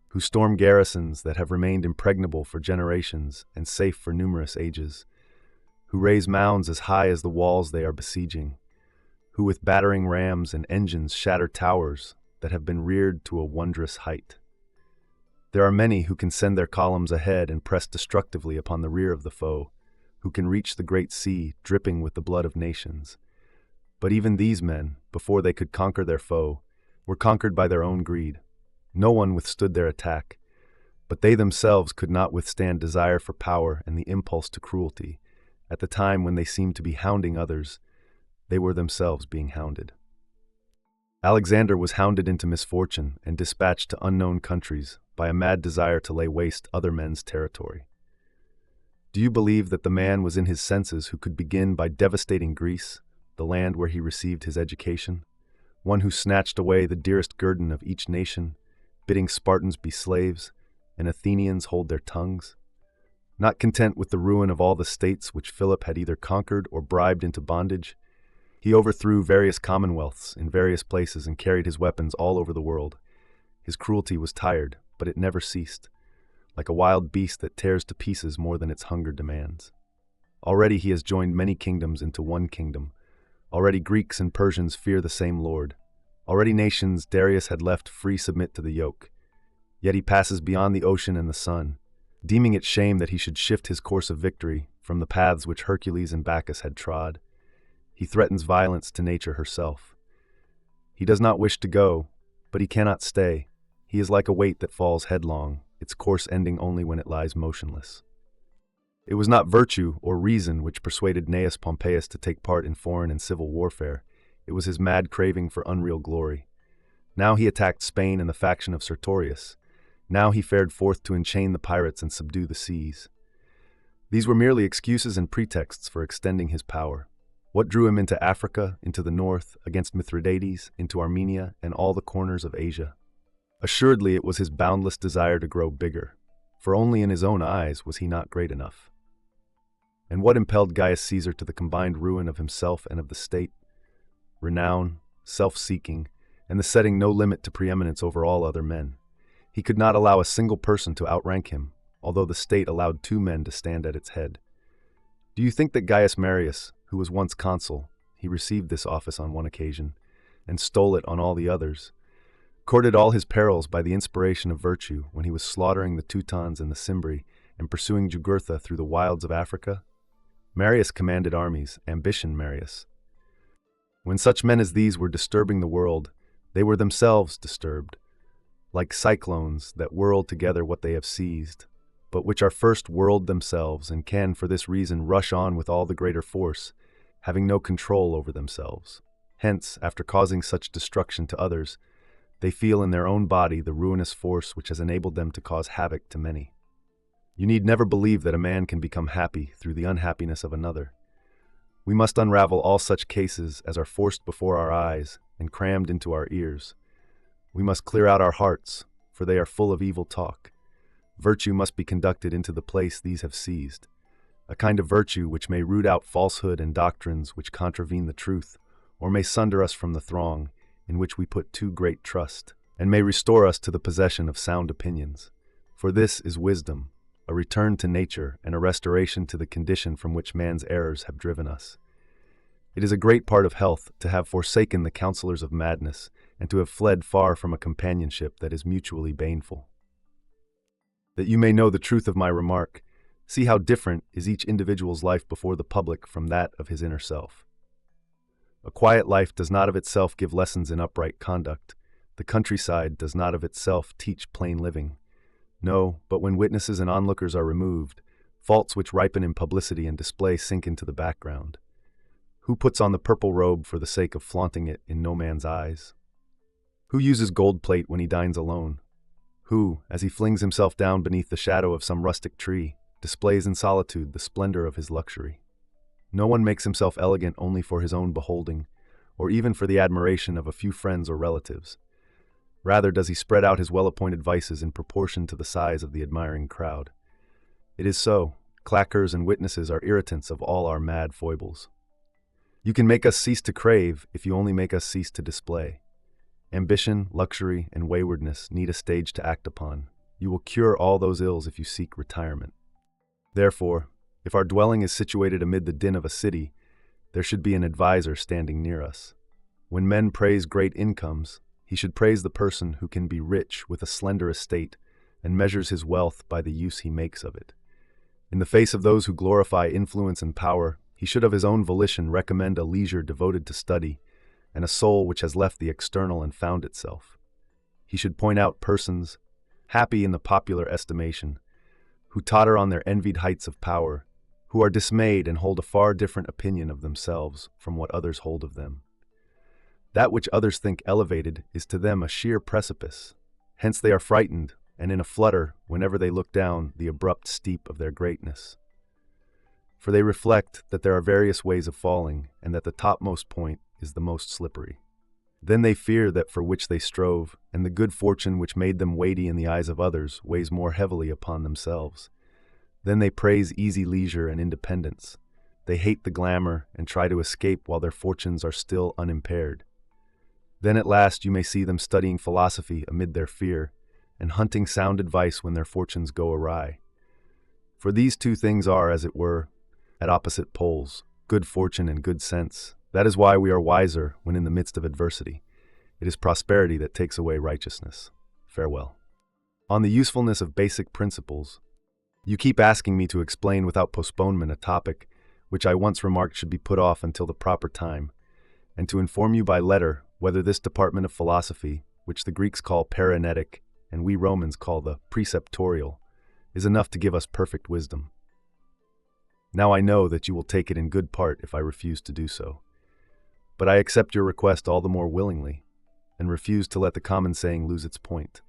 who storm garrisons that have remained impregnable for generations and safe for numerous ages, who raise mounds as high as the walls they are besieging, who with battering rams and engines shatter towers that have been reared to a wondrous height. There are many who can send their columns ahead and press destructively upon the rear of the foe, who can reach the great sea dripping with the blood of nations. But even these men, before they could conquer their foe, were conquered by their own greed. No one withstood their attack, but they themselves could not withstand desire for power and the impulse to cruelty. At the time when they seemed to be hounding others, they were themselves being hounded. Alexander was hounded into misfortune and dispatched to unknown countries by a mad desire to lay waste other men's territory. Do you believe that the man was in his senses who could begin by devastating Greece, the land where he received his education, one who snatched away the dearest guerdon of each nation, bidding Spartans be slaves and Athenians hold their tongues? Not content with the ruin of all the states which Philip had either conquered or bribed into bondage, he overthrew various commonwealths in various places and carried his weapons all over the world. His cruelty was tired, but it never ceased, like a wild beast that tears to pieces more than its hunger demands. Already he has joined many kingdoms into one kingdom. Already Greeks and Persians fear the same lord. Already nations Darius had left free submit to the yoke. Yet he passes beyond the ocean and the sun, deeming it shame that he should shift his course of victory from the paths which Hercules and Bacchus had trod. He threatens violence to nature herself. He does not wish to go, but he cannot stay. He is like a weight that falls headlong, its course ending only when it lies motionless. It was not virtue or reason which persuaded Gnaeus Pompeius to take part in foreign and civil warfare. It was his mad craving for unreal glory. Now he attacked Spain and the faction of Sertorius. Now he fared forth to enchain the pirates and subdue the seas. These were merely excuses and pretexts for extending his power. What drew him into Africa, into the north, against Mithridates, into Armenia, and all the corners of Asia? Assuredly it was his boundless desire to grow bigger, for only in his own eyes was he not great enough. And what impelled Gaius Caesar to the combined ruin of himself and of the state? Renown, self-seeking, and the setting no limit to preeminence over all other men. He could not allow a single person to outrank him, although the state allowed 2 men to stand at its head. Do you think that Gaius Marius, who was once consul, he received this office on one occasion, and stole it on all the others, courted all his perils by the inspiration of virtue when he was slaughtering the Teutons and the Cimbri and pursuing Jugurtha through the wilds of Africa? Marius commanded armies, ambition Marius. When such men as these were disturbing the world, they were themselves disturbed, like cyclones that whirl together what they have seized, but which are first whirled themselves and can for this reason rush on with all the greater force, having no control over themselves. Hence, after causing such destruction to others, they feel in their own body the ruinous force which has enabled them to cause havoc to many. You need never believe that a man can become happy through the unhappiness of another. We must unravel all such cases as are forced before our eyes and crammed into our ears. We must clear out our hearts, for they are full of evil talk. Virtue must be conducted into the place these have seized, a kind of virtue which may root out falsehood and doctrines which contravene the truth, or may sunder us from the throng, in which we put too great trust, and may restore us to the possession of sound opinions. For this is wisdom, a return to nature and a restoration to the condition from which man's errors have driven us. It is a great part of health to have forsaken the counselors of madness and to have fled far from a companionship that is mutually baneful. That you may know the truth of my remark, see how different is each individual's life before the public from that of his inner self. A quiet life does not of itself give lessons in upright conduct. The countryside does not of itself teach plain living. No, but when witnesses and onlookers are removed, faults which ripen in publicity and display sink into the background. Who puts on the purple robe for the sake of flaunting it in no man's eyes? Who uses gold plate when he dines alone? Who, as he flings himself down beneath the shadow of some rustic tree, displays in solitude the splendor of his luxury? No one makes himself elegant only for his own beholding, or even for the admiration of a few friends or relatives. Rather does he spread out his well-appointed vices in proportion to the size of the admiring crowd. It is so. Clackers and witnesses are irritants of all our mad foibles. You can make us cease to crave if you only make us cease to display. Ambition, luxury, and waywardness need a stage to act upon. You will cure all those ills if you seek retirement. Therefore, if our dwelling is situated amid the din of a city, there should be an adviser standing near us. When men praise great incomes, he should praise the person who can be rich with a slender estate and measures his wealth by the use he makes of it. In the face of those who glorify influence and power, he should of his own volition recommend a leisure devoted to study and a soul which has left the external and found itself. He should point out persons, happy in the popular estimation, who totter on their envied heights of power, who are dismayed and hold a far different opinion of themselves from what others hold of them. That which others think elevated is to them a sheer precipice. Hence they are frightened and in a flutter whenever they look down the abrupt steep of their greatness. For they reflect that there are various ways of falling, and that the topmost point is the most slippery. Then they fear that for which they strove, and the good fortune which made them weighty in the eyes of others weighs more heavily upon themselves. Then they praise easy leisure and independence. They hate the glamour and try to escape while their fortunes are still unimpaired. Then at last you may see them studying philosophy amid their fear, and hunting sound advice when their fortunes go awry. For these two things are, as it were, at opposite poles, good fortune and good sense. That is why we are wiser when in the midst of adversity. It is prosperity that takes away righteousness. Farewell. On the usefulness of basic principles, you keep asking me to explain without postponement a topic which I once remarked should be put off until the proper time, and to inform you by letter whether this department of philosophy, which the Greeks call paraenetic and we Romans call the preceptorial, is enough to give us perfect wisdom. Now I know that you will take it in good part if I refuse to do so. But I accept your request all the more willingly, and refuse to let the common saying lose its point.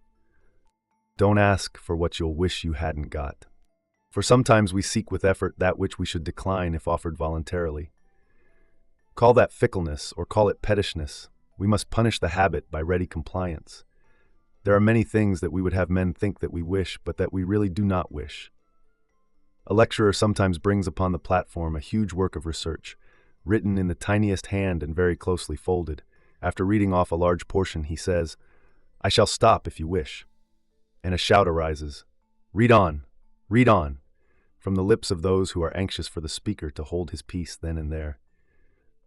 Don't ask for what you'll wish you hadn't got. For sometimes we seek with effort that which we should decline if offered voluntarily. Call that fickleness or call it pettishness. We must punish the habit by ready compliance. There are many things that we would have men think that we wish, but that we really do not wish. A lecturer sometimes brings upon the platform a huge work of research, written in the tiniest hand and very closely folded. After reading off a large portion, he says, "I shall stop if you wish." And a shout arises, "Read on! Read on!" from the lips of those who are anxious for the speaker to hold his peace then and there.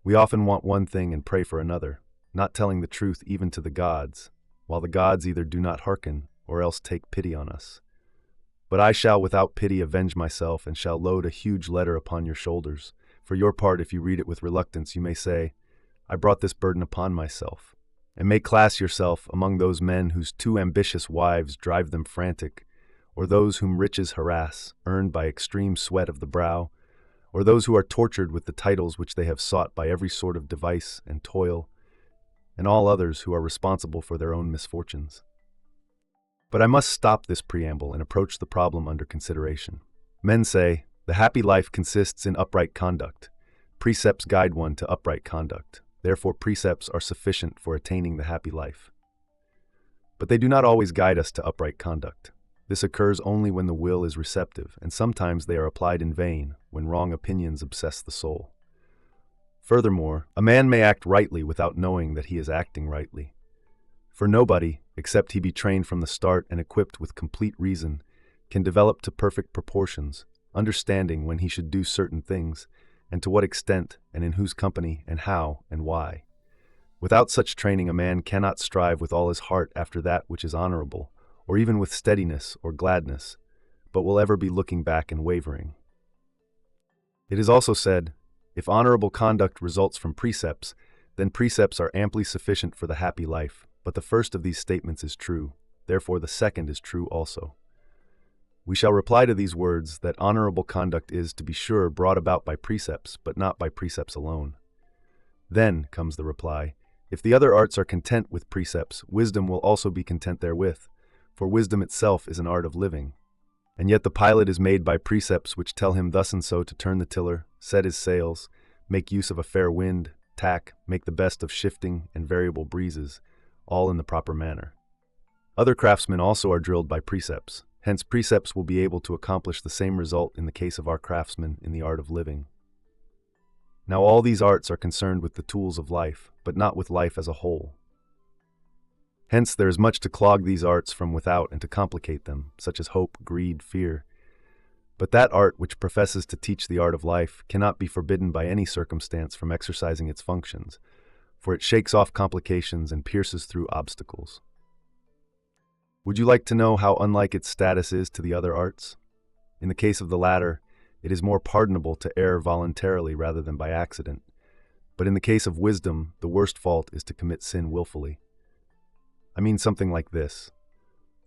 We often want one thing and pray for another, not telling the truth even to the gods, while the gods either do not hearken or else take pity on us. But I shall without pity avenge myself and shall load a huge letter upon your shoulders. For your part, if you read it with reluctance, you may say, "I brought this burden upon myself," and may class yourself among those men whose too ambitious wives drive them frantic, or those whom riches harass, earned by extreme sweat of the brow, or those who are tortured with the titles which they have sought by every sort of device and toil, and all others who are responsible for their own misfortunes. But I must stop this preamble and approach the problem under consideration. Men say, the happy life consists in upright conduct. Precepts guide one to upright conduct. Therefore, precepts are sufficient for attaining the happy life. But they do not always guide us to upright conduct. This occurs only when the will is receptive, and sometimes they are applied in vain, when wrong opinions obsess the soul. Furthermore, a man may act rightly without knowing that he is acting rightly. For nobody, except he be trained from the start and equipped with complete reason, can develop to perfect proportions, understanding when he should do certain things, and to what extent, and in whose company, and how, and why. Without such training, a man cannot strive with all his heart after that which is honorable, or even with steadiness or gladness, but will ever be looking back and wavering. It is also said, if honorable conduct results from precepts, then precepts are amply sufficient for the happy life, but the first of these statements is true, therefore the second is true also. We shall reply to these words that honorable conduct is, to be sure, brought about by precepts, but not by precepts alone. Then comes the reply, if the other arts are content with precepts, wisdom will also be content therewith, for wisdom itself is an art of living. And yet the pilot is made by precepts which tell him thus and so to turn the tiller, set his sails, make use of a fair wind, tack, make the best of shifting and variable breezes, all in the proper manner. Other craftsmen also are drilled by precepts, hence precepts will be able to accomplish the same result in the case of our craftsmen in the art of living. Now all these arts are concerned with the tools of life, but not with life as a whole. Hence there is much to clog these arts from without and to complicate them, such as hope, greed, fear. But that art which professes to teach the art of life cannot be forbidden by any circumstance from exercising its functions, for it shakes off complications and pierces through obstacles. Would you like to know how unlike its status is to the other arts? In the case of the latter, it is more pardonable to err voluntarily rather than by accident. But in the case of wisdom, the worst fault is to commit sin willfully. I mean something like this.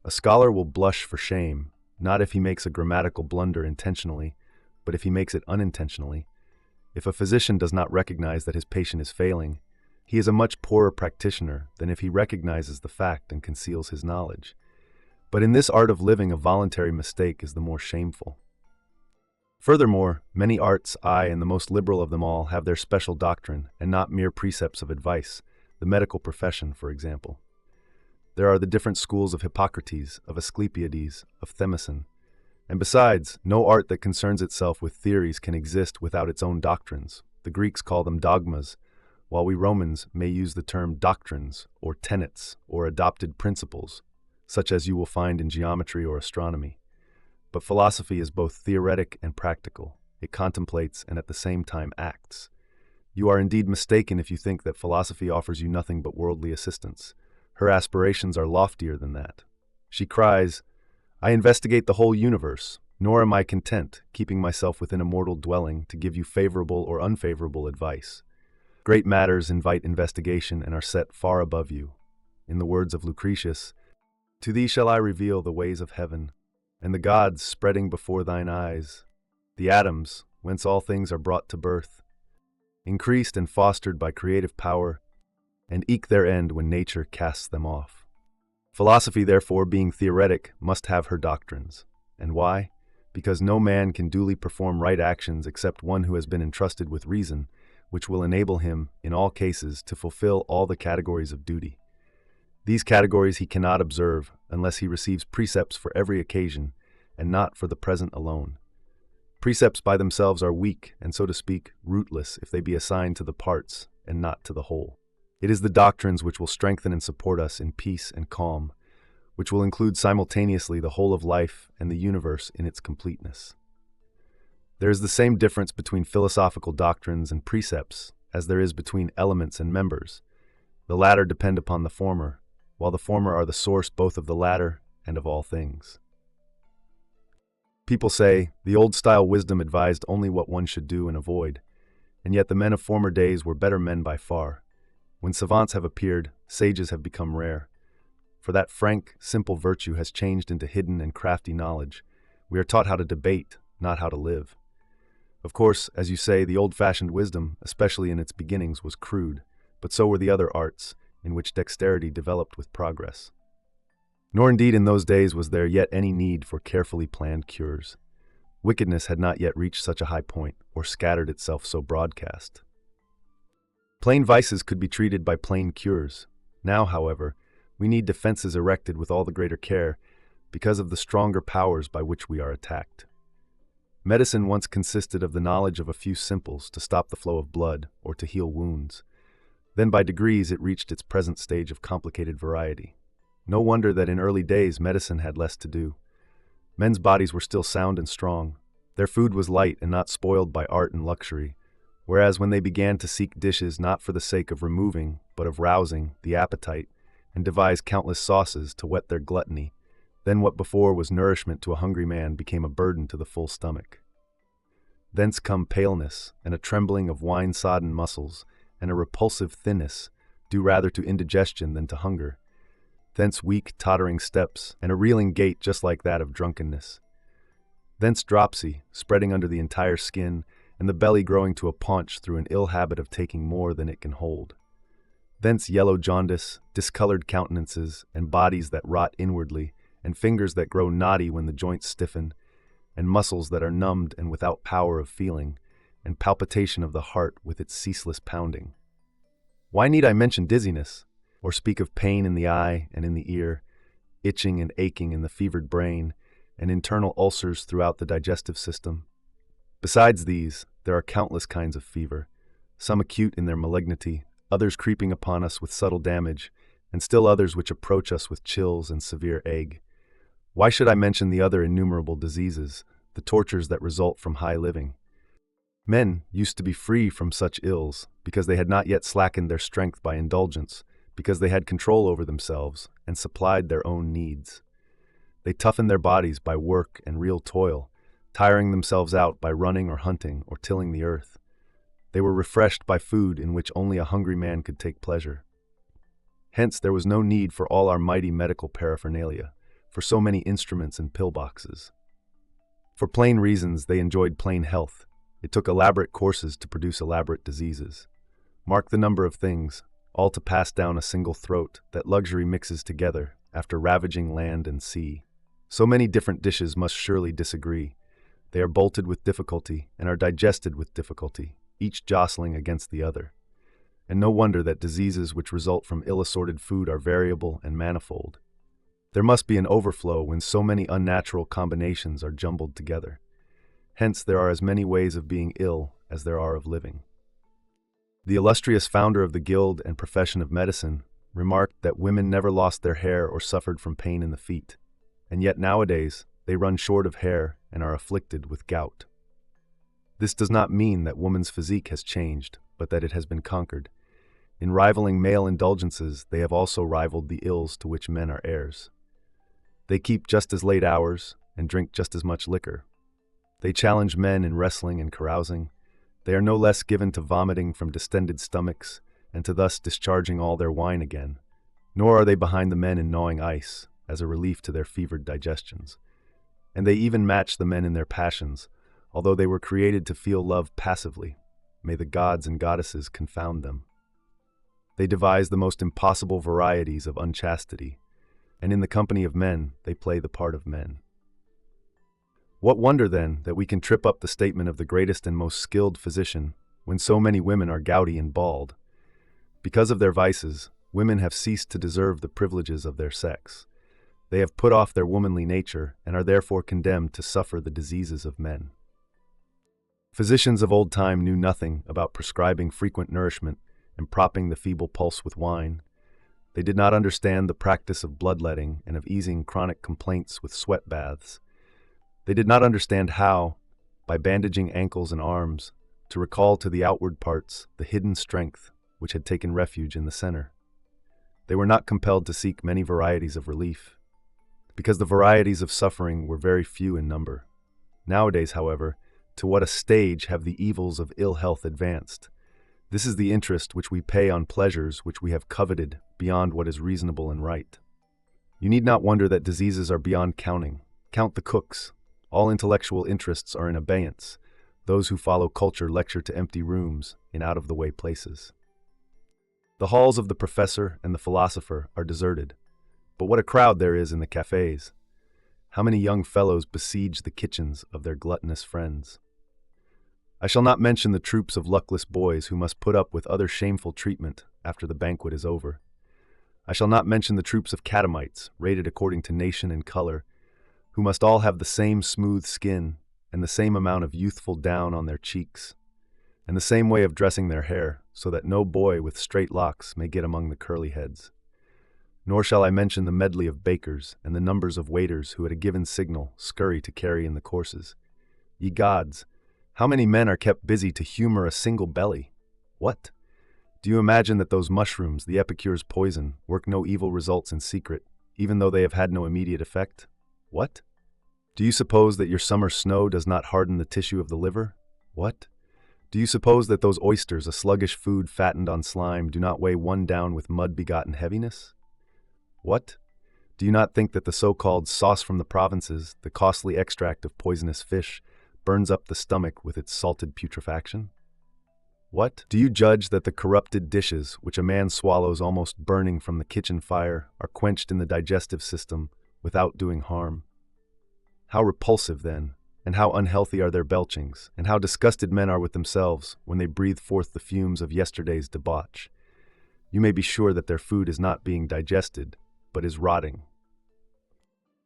A scholar will blush for shame, not if he makes a grammatical blunder intentionally, but if he makes it unintentionally. If a physician does not recognize that his patient is failing, he is a much poorer practitioner than if he recognizes the fact and conceals his knowledge. But in this art of living, a voluntary mistake is the more shameful. Furthermore, many arts, and the most liberal of them all, have their special doctrine, and not mere precepts of advice, the medical profession, for example. There are the different schools of Hippocrates, of Asclepiades, of Themison, and besides, no art that concerns itself with theories can exist without its own doctrines. The Greeks call them dogmas, while we Romans may use the term doctrines, or tenets, or adopted principles, such as you will find in geometry or astronomy. But philosophy is both theoretic and practical. It contemplates and at the same time acts. You are indeed mistaken if you think that philosophy offers you nothing but worldly assistance. Her aspirations are loftier than that. She cries, I investigate the whole universe, nor am I content, keeping myself within a mortal dwelling, to give you favorable or unfavorable advice. Great matters invite investigation and are set far above you. In the words of Lucretius, to thee shall I reveal the ways of heaven, and the gods spreading before thine eyes, the atoms, whence all things are brought to birth, increased and fostered by creative power, and eke their end when nature casts them off. Philosophy, therefore, being theoretic, must have her doctrines. And why? Because no man can duly perform right actions except one who has been entrusted with reason, which will enable him, in all cases, to fulfill all the categories of duty. These categories he cannot observe unless he receives precepts for every occasion, and not for the present alone. Precepts by themselves are weak and, so to speak, rootless if they be assigned to the parts and not to the whole. It is the doctrines which will strengthen and support us in peace and calm, which will include simultaneously the whole of life and the universe in its completeness. There is the same difference between philosophical doctrines and precepts as there is between elements and members. The latter depend upon the former, while the former are the source both of the latter and of all things. People say, the old-style wisdom advised only what one should do and avoid, and yet the men of former days were better men by far. When savants have appeared, sages have become rare. For that frank, simple virtue has changed into hidden and crafty knowledge. We are taught how to debate, not how to live. Of course, as you say, the old-fashioned wisdom, especially in its beginnings, was crude, but so were the other arts, in which dexterity developed with progress. Nor indeed in those days was there yet any need for carefully planned cures. Wickedness had not yet reached such a high point, or scattered itself so broadcast. Plain vices could be treated by plain cures. Now, however, we need defenses erected with all the greater care because of the stronger powers by which we are attacked. Medicine once consisted of the knowledge of a few simples to stop the flow of blood or to heal wounds. Then by degrees it reached its present stage of complicated variety. No wonder that in early days medicine had less to do. Men's bodies were still sound and strong. Their food was light and not spoiled by art and luxury, Whereas when they began to seek dishes not for the sake of removing, but of rousing, the appetite, and devise countless sauces to whet their gluttony, then what before was nourishment to a hungry man became a burden to the full stomach. Thence come paleness, and a trembling of wine-sodden muscles, and a repulsive thinness, due rather to indigestion than to hunger. Thence weak, tottering steps, and a reeling gait just like that of drunkenness. Thence dropsy, spreading under the entire skin, and the belly growing to a paunch through an ill habit of taking more than it can hold. Thence yellow jaundice, discolored countenances, and bodies that rot inwardly, and fingers that grow knotty when the joints stiffen, and muscles that are numbed and without power of feeling, and palpitation of the heart with its ceaseless pounding. Why need I mention dizziness, or speak of pain in the eye and in the ear, itching and aching in the fevered brain, and internal ulcers throughout the digestive system? Besides these, there are countless kinds of fever, some acute in their malignity, others creeping upon us with subtle damage, and still others which approach us with chills and severe ague. Why should I mention the other innumerable diseases, the tortures that result from high living? Men used to be free from such ills because they had not yet slackened their strength by indulgence, because they had control over themselves and supplied their own needs. They toughened their bodies by work and real toil, tiring themselves out by running or hunting or tilling the earth. They were refreshed by food in which only a hungry man could take pleasure. Hence there was no need for all our mighty medical paraphernalia, for so many instruments and pill-boxes. For plain reasons they enjoyed plain health. It took elaborate courses to produce elaborate diseases. Mark the number of things, all to pass down a single throat, that luxury mixes together, after ravaging land and sea. So many different dishes must surely disagree. They are bolted with difficulty, and are digested with difficulty, each jostling against the other. And no wonder that diseases which result from ill-assorted food are variable and manifold. There must be an overflow when so many unnatural combinations are jumbled together. Hence there are as many ways of being ill as there are of living. The illustrious founder of the guild and profession of medicine remarked that women never lost their hair or suffered from pain in the feet, and yet nowadays they run short of hair and are afflicted with gout. This does not mean that woman's physique has changed, but that it has been conquered. In rivaling male indulgences, they have also rivaled the ills to which men are heirs. They keep just as late hours and drink just as much liquor. They challenge men in wrestling and carousing. They are no less given to vomiting from distended stomachs and to thus discharging all their wine again, nor are they behind the men in gnawing ice as a relief to their fevered digestions. And they even match the men in their passions, although they were created to feel love passively. May the gods and goddesses confound them. They devise the most impossible varieties of unchastity, and in the company of men they play the part of men. What wonder, then, that we can trip up the statement of the greatest and most skilled physician when so many women are gouty and bald? Because of their vices, women have ceased to deserve the privileges of their sex. They have put off their womanly nature and are therefore condemned to suffer the diseases of men. Physicians of old time knew nothing about prescribing frequent nourishment and propping the feeble pulse with wine. They did not understand the practice of bloodletting and of easing chronic complaints with sweat baths. They did not understand how, by bandaging ankles and arms, to recall to the outward parts the hidden strength which had taken refuge in the center. They were not compelled to seek many varieties of relief, because the varieties of suffering were very few in number. Nowadays, however, to what a stage have the evils of ill health advanced! This is the interest which we pay on pleasures which we have coveted beyond what is reasonable and right. You need not wonder that diseases are beyond counting. Count the cooks. All intellectual interests are in abeyance. Those who follow culture lecture to empty rooms in out-of-the-way places. The halls of the professor and the philosopher are deserted. But what a crowd there is in the cafes! How many young fellows besiege the kitchens of their gluttonous friends! I shall not mention the troops of luckless boys who must put up with other shameful treatment after the banquet is over. I shall not mention the troops of catamites, rated according to nation and color, who must all have the same smooth skin and the same amount of youthful down on their cheeks, and the same way of dressing their hair, so that no boy with straight locks may get among the curly heads. Nor shall I mention the medley of bakers and the numbers of waiters who at a given signal scurry to carry in the courses. Ye gods, How many men are kept busy to humor a single belly? What? Do you imagine that those mushrooms, the epicure's poison, work no evil results in secret, even though they have had no immediate effect? What? Do you suppose that your summer snow does not harden the tissue of the liver? What? Do you suppose that those oysters, a sluggish food fattened on slime, do not weigh one down with mud-begotten heaviness? What? Do you not think that the so-called sauce from the provinces, the costly extract of poisonous fish, burns up the stomach with its salted putrefaction? What? Do you judge that the corrupted dishes, which a man swallows almost burning from the kitchen fire, are quenched in the digestive system without doing harm? How repulsive, then, and how unhealthy are their belchings, and how disgusted men are with themselves when they breathe forth the fumes of yesterday's debauch. You may be sure that their food is not being digested, but is rotting.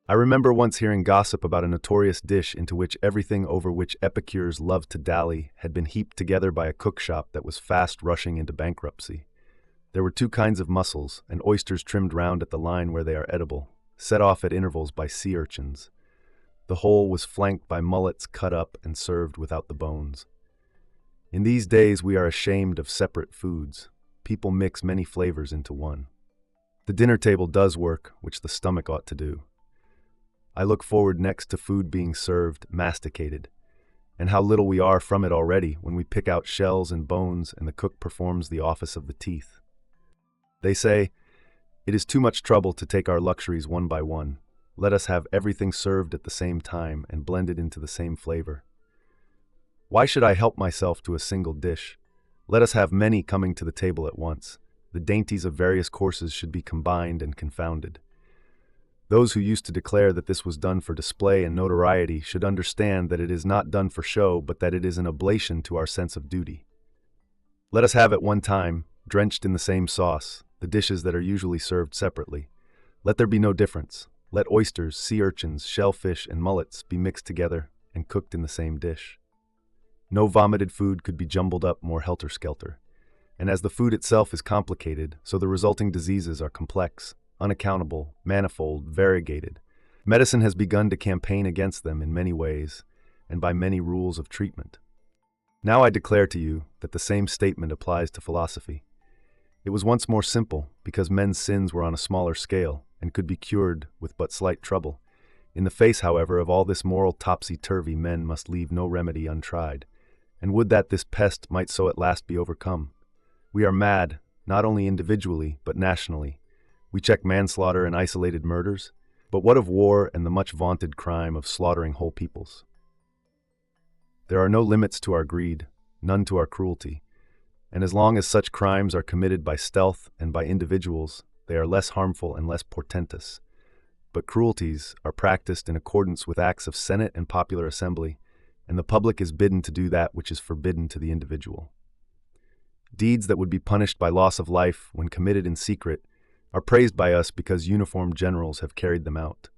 I remember once hearing gossip about a notorious dish into which everything over which epicures loved to dally had been heaped together by a cookshop that was fast rushing into bankruptcy. There were two kinds of mussels, and oysters trimmed round at the line where they are edible, set off at intervals by sea urchins. The whole was flanked by mullets cut up and served without the bones. In these days we are ashamed of separate foods. People mix many flavors into one. The dinner table does work, which the stomach ought to do. I look forward next to food being served, masticated, and how little we are from it already when we pick out shells and bones and the cook performs the office of the teeth. They say, "It is too much trouble to take our luxuries one by one. Let us have everything served at the same time and blended into the same flavor." Why should I help myself to a single dish? Let us have many coming to the table at once. The dainties of various courses should be combined and confounded. Those who used to declare that this was done for display and notoriety should understand that it is not done for show, but that it is an oblation to our sense of duty. Let us have at one time, drenched in the same sauce, the dishes that are usually served separately. Let there be no difference. Let oysters, sea urchins, shellfish, and mullets be mixed together and cooked in the same dish. No vomited food could be jumbled up more helter-skelter. And as the food itself is complicated, so the resulting diseases are complex, unaccountable, manifold, variegated. Medicine has begun to campaign against them in many ways, and by many rules of treatment. Now I declare to you that the same statement applies to philosophy. It was once more simple, because men's sins were on a smaller scale, and could be cured with but slight trouble. In the face, however, of all this moral topsy-turvy, men must leave no remedy untried, and would that this pest might so at last be overcome. We are mad, not only individually, but nationally. We check manslaughter and isolated murders, but what of war and the much vaunted crime of slaughtering whole peoples? There are no limits to our greed, none to our cruelty, and as long as such crimes are committed by stealth and by individuals, they are less harmful and less portentous. But cruelties are practiced in accordance with acts of Senate and popular assembly, and the public is bidden to do that which is forbidden to the individual. Deeds that would be punished by loss of life when committed in secret are praised by us because uniformed generals have carried them out.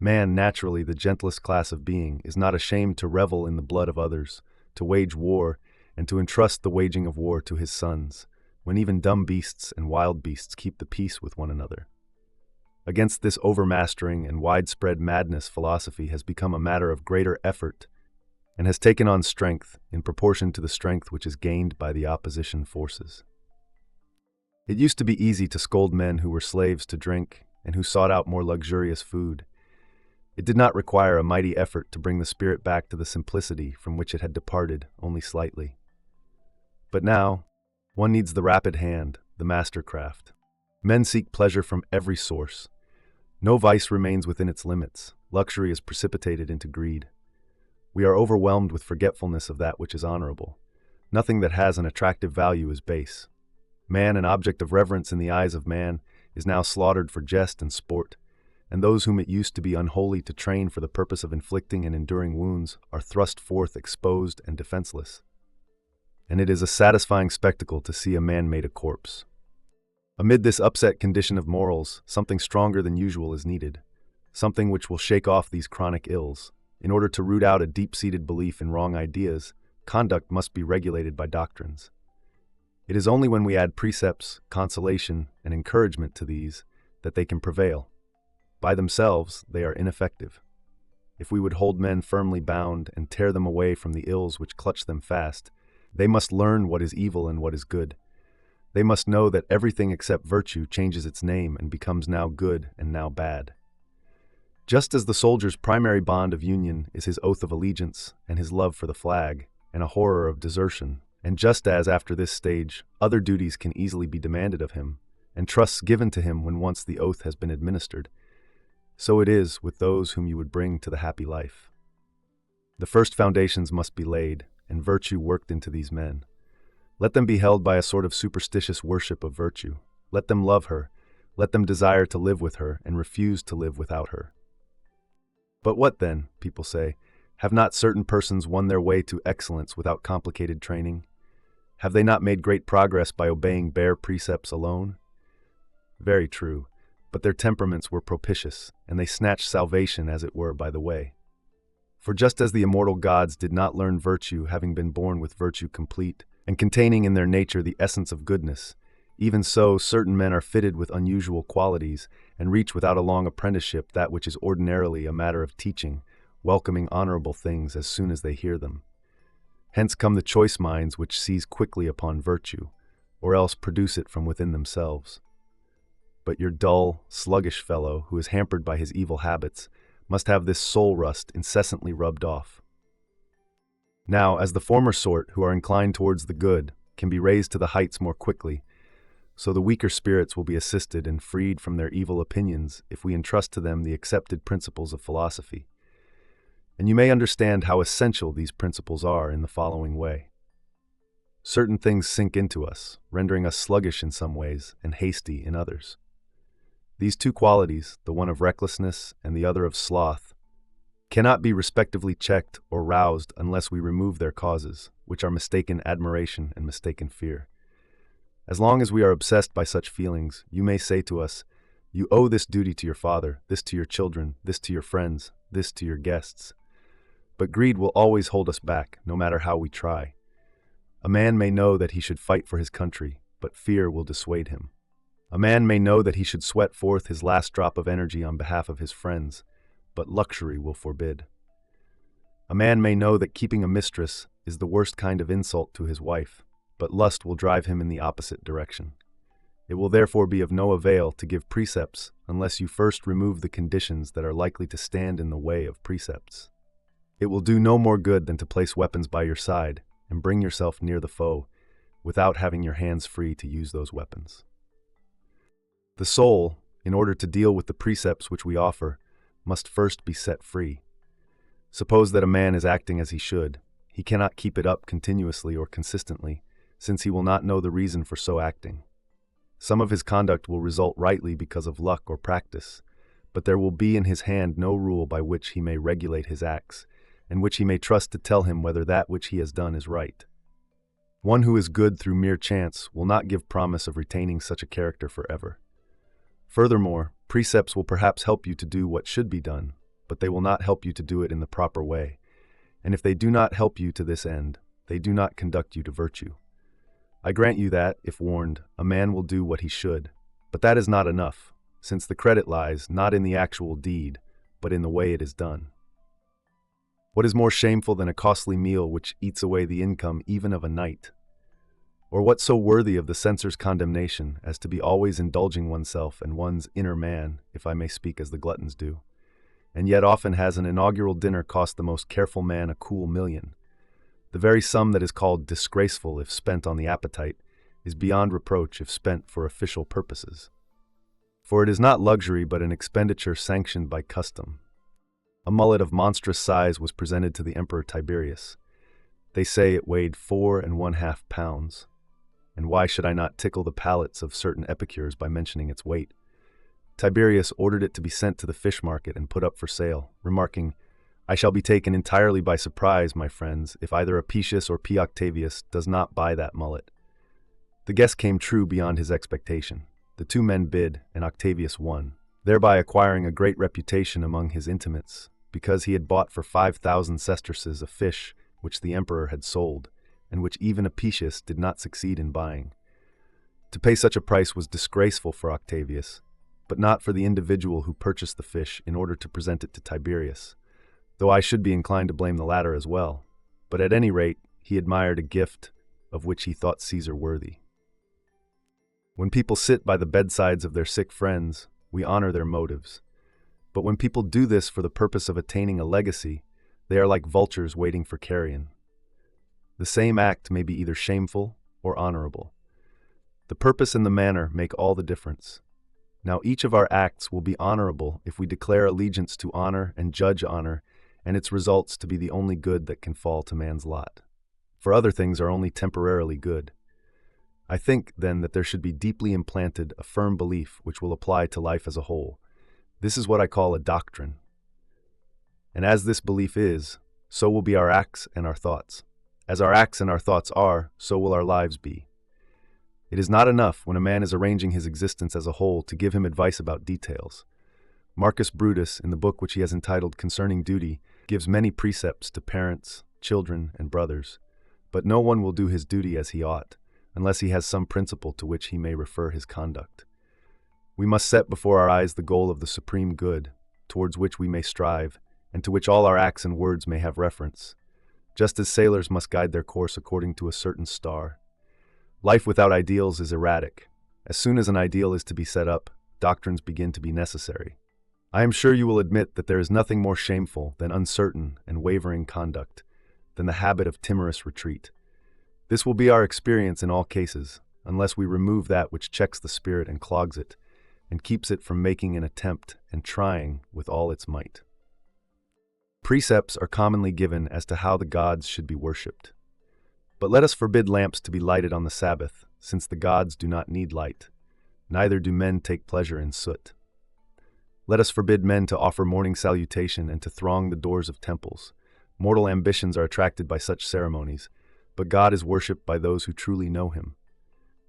Man, naturally the gentlest class of being, is not ashamed to revel in the blood of others, to wage war, and to entrust the waging of war to his sons, when even dumb beasts and wild beasts keep the peace with one another. Against this overmastering and widespread madness, philosophy has become a matter of greater effort and has taken on strength in proportion to the strength which is gained by the opposition forces. It used to be easy to scold men who were slaves to drink and who sought out more luxurious food. It did not require a mighty effort to bring the spirit back to the simplicity from which it had departed only slightly. But now, one needs the rapid hand, the mastercraft. Men seek pleasure from every source. No vice remains within its limits. Luxury is precipitated into greed. We are overwhelmed with forgetfulness of that which is honorable. Nothing that has an attractive value is base. Man, an object of reverence in the eyes of man, is now slaughtered for jest and sport, and those whom it used to be unholy to train for the purpose of inflicting and enduring wounds are thrust forth exposed and defenseless. And it is a satisfying spectacle to see a man made a corpse. Amid this upset condition of morals, something stronger than usual is needed, something which will shake off these chronic ills. In order to root out a deep-seated belief in wrong ideas, conduct must be regulated by doctrines. It is only when we add precepts, consolation, and encouragement to these that they can prevail. By themselves, they are ineffective. if we would hold men firmly bound and tear them away from the ills which clutch them fast, they must learn what is evil and what is good. They must know that everything except virtue changes its name and becomes now good and now bad. Just as the soldier's primary bond of union is his oath of allegiance and his love for the flag and a horror of desertion, and just as after this stage other duties can easily be demanded of him, and trusts given to him when once the oath has been administered, so it is with those whom you would bring to the happy life. The first foundations must be laid, and virtue worked into these men. Let them be held by a sort of superstitious worship of virtue. Let them love her, let them desire to live with her, and refuse to live without her. But what then, people say, have not certain persons won their way to excellence without complicated training? Have they not made great progress by obeying bare precepts alone? Very true, but their temperaments were propitious, and they snatched salvation as it were by the way. For just as the immortal gods did not learn virtue having been born with virtue complete, and containing in their nature the essence of goodness, even so certain men are fitted with unusual qualities, and reach without a long apprenticeship that which is ordinarily a matter of teaching, welcoming honorable things as soon as they hear them. Hence come the choice minds which seize quickly upon virtue, or else produce it from within themselves. But your dull, sluggish fellow, who is hampered by his evil habits, must have this soul rust incessantly rubbed off. Now, as the former sort, who are inclined towards the good, can be raised to the heights more quickly, so the weaker spirits will be assisted and freed from their evil opinions if we entrust to them the accepted principles of philosophy. And you may understand how essential these principles are in the following way. Certain things sink into us, rendering us sluggish in some ways and hasty in others. These two qualities, the one of recklessness and the other of sloth, cannot be respectively checked or roused unless we remove their causes, which are mistaken admiration and mistaken fear. As long as we are obsessed by such feelings, you may say to us, "You owe this duty to your father, this to your children, this to your friends, this to your guests." But greed will always hold us back, no matter how we try. A man may know that he should fight for his country, but fear will dissuade him. A man may know that he should sweat forth his last drop of energy on behalf of his friends, but luxury will forbid. A man may know that keeping a mistress is the worst kind of insult to his wife, but lust will drive him in the opposite direction. It will therefore be of no avail to give precepts unless you first remove the conditions that are likely to stand in the way of precepts. It will do no more good than to place weapons by your side and bring yourself near the foe without having your hands free to use those weapons. The soul, in order to deal with the precepts which we offer, must first be set free. Suppose that a man is acting as he should. He cannot keep it up continuously or consistently, since he will not know the reason for so acting. Some of his conduct will result rightly because of luck or practice, but there will be in his hand no rule by which he may regulate his acts, and which he may trust to tell him whether that which he has done is right. One who is good through mere chance will not give promise of retaining such a character forever. Furthermore, precepts will perhaps help you to do what should be done, but they will not help you to do it in the proper way, and if they do not help you to this end, they do not conduct you to virtue. I grant you that, if warned, a man will do what he should, but that is not enough, since the credit lies not in the actual deed, but in the way it is done. What is more shameful than a costly meal which eats away the income even of a knight? Or what so worthy of the censor's condemnation as to be always indulging oneself and one's inner man, if I may speak as the gluttons do, and yet often has an inaugural dinner cost the most careful man a cool million? The very sum that is called disgraceful if spent on the appetite is beyond reproach if spent for official purposes. For it is not luxury but an expenditure sanctioned by custom. A mullet of monstrous size was presented to the Emperor Tiberius. They say it weighed 4½ pounds. And why should I not tickle the palates of certain epicures by mentioning its weight? Tiberius ordered it to be sent to the fish market and put up for sale, remarking, "I shall be taken entirely by surprise, my friends, if either Apicius or P. Octavius does not buy that mullet." The guess came true beyond his expectation. The two men bid, and Octavius won, thereby acquiring a great reputation among his intimates, because he had bought for 5,000 sesterces a fish which the emperor had sold, and which even Apicius did not succeed in buying. To pay such a price was disgraceful for Octavius, but not for the individual who purchased the fish in order to present it to Tiberius. though I should be inclined to blame the latter as well. But at any rate, he admired a gift of which he thought Caesar worthy. When people sit by the bedsides of their sick friends, we honor their motives. But when people do this for the purpose of attaining a legacy, they are like vultures waiting for carrion. The same act may be either shameful or honorable. The purpose and the manner make all the difference. Now each of our acts will be honorable if we declare allegiance to honor and judge honor, and its results to be the only good that can fall to man's lot. For other things are only temporarily good. I think, then, that there should be deeply implanted a firm belief which will apply to life as a whole. This is what I call a doctrine. And as this belief is, so will be our acts and our thoughts. As our acts and our thoughts are, so will our lives be. It is not enough, when a man is arranging his existence as a whole, to give him advice about details. Marcus Brutus, in the book which he has entitled Concerning Duty, gives many precepts to parents, children, and brothers. But no one will do his duty as he ought, unless he has some principle to which he may refer his conduct. We must set before our eyes the goal of the supreme good, towards which we may strive, and to which all our acts and words may have reference, just as sailors must guide their course according to a certain star. Life without ideals is erratic. As soon as an ideal is to be set up, doctrines begin to be necessary. I am sure you will admit that there is nothing more shameful than uncertain and wavering conduct, than the habit of timorous retreat. This will be our experience in all cases, unless we remove that which checks the spirit and clogs it, and keeps it from making an attempt and trying with all its might. Precepts are commonly given as to how the gods should be worshipped. But let us forbid lamps to be lighted on the Sabbath, since the gods do not need light, neither do men take pleasure in soot. Let us forbid men to offer morning salutation and to throng the doors of temples. Mortal ambitions are attracted by such ceremonies, but God is worshipped by those who truly know him.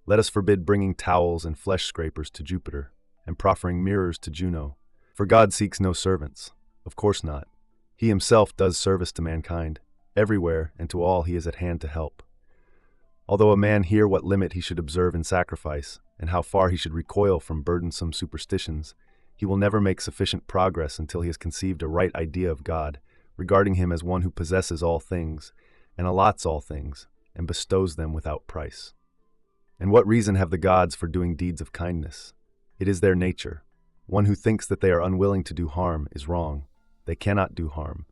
Let us forbid bringing towels and flesh scrapers to Jupiter, and proffering mirrors to Juno, for God seeks no servants. Of course not. He himself does service to mankind. Everywhere and to all he is at hand to help. Although a man hear what limit he should observe in sacrifice, and how far he should recoil from burdensome superstitions, he will never make sufficient progress until he has conceived a right idea of God, regarding him as one who possesses all things, and allots all things, and bestows them without price. And what reason have the gods for doing deeds of kindness? It is their nature. One who thinks that they are unwilling to do harm is wrong. They cannot do harm.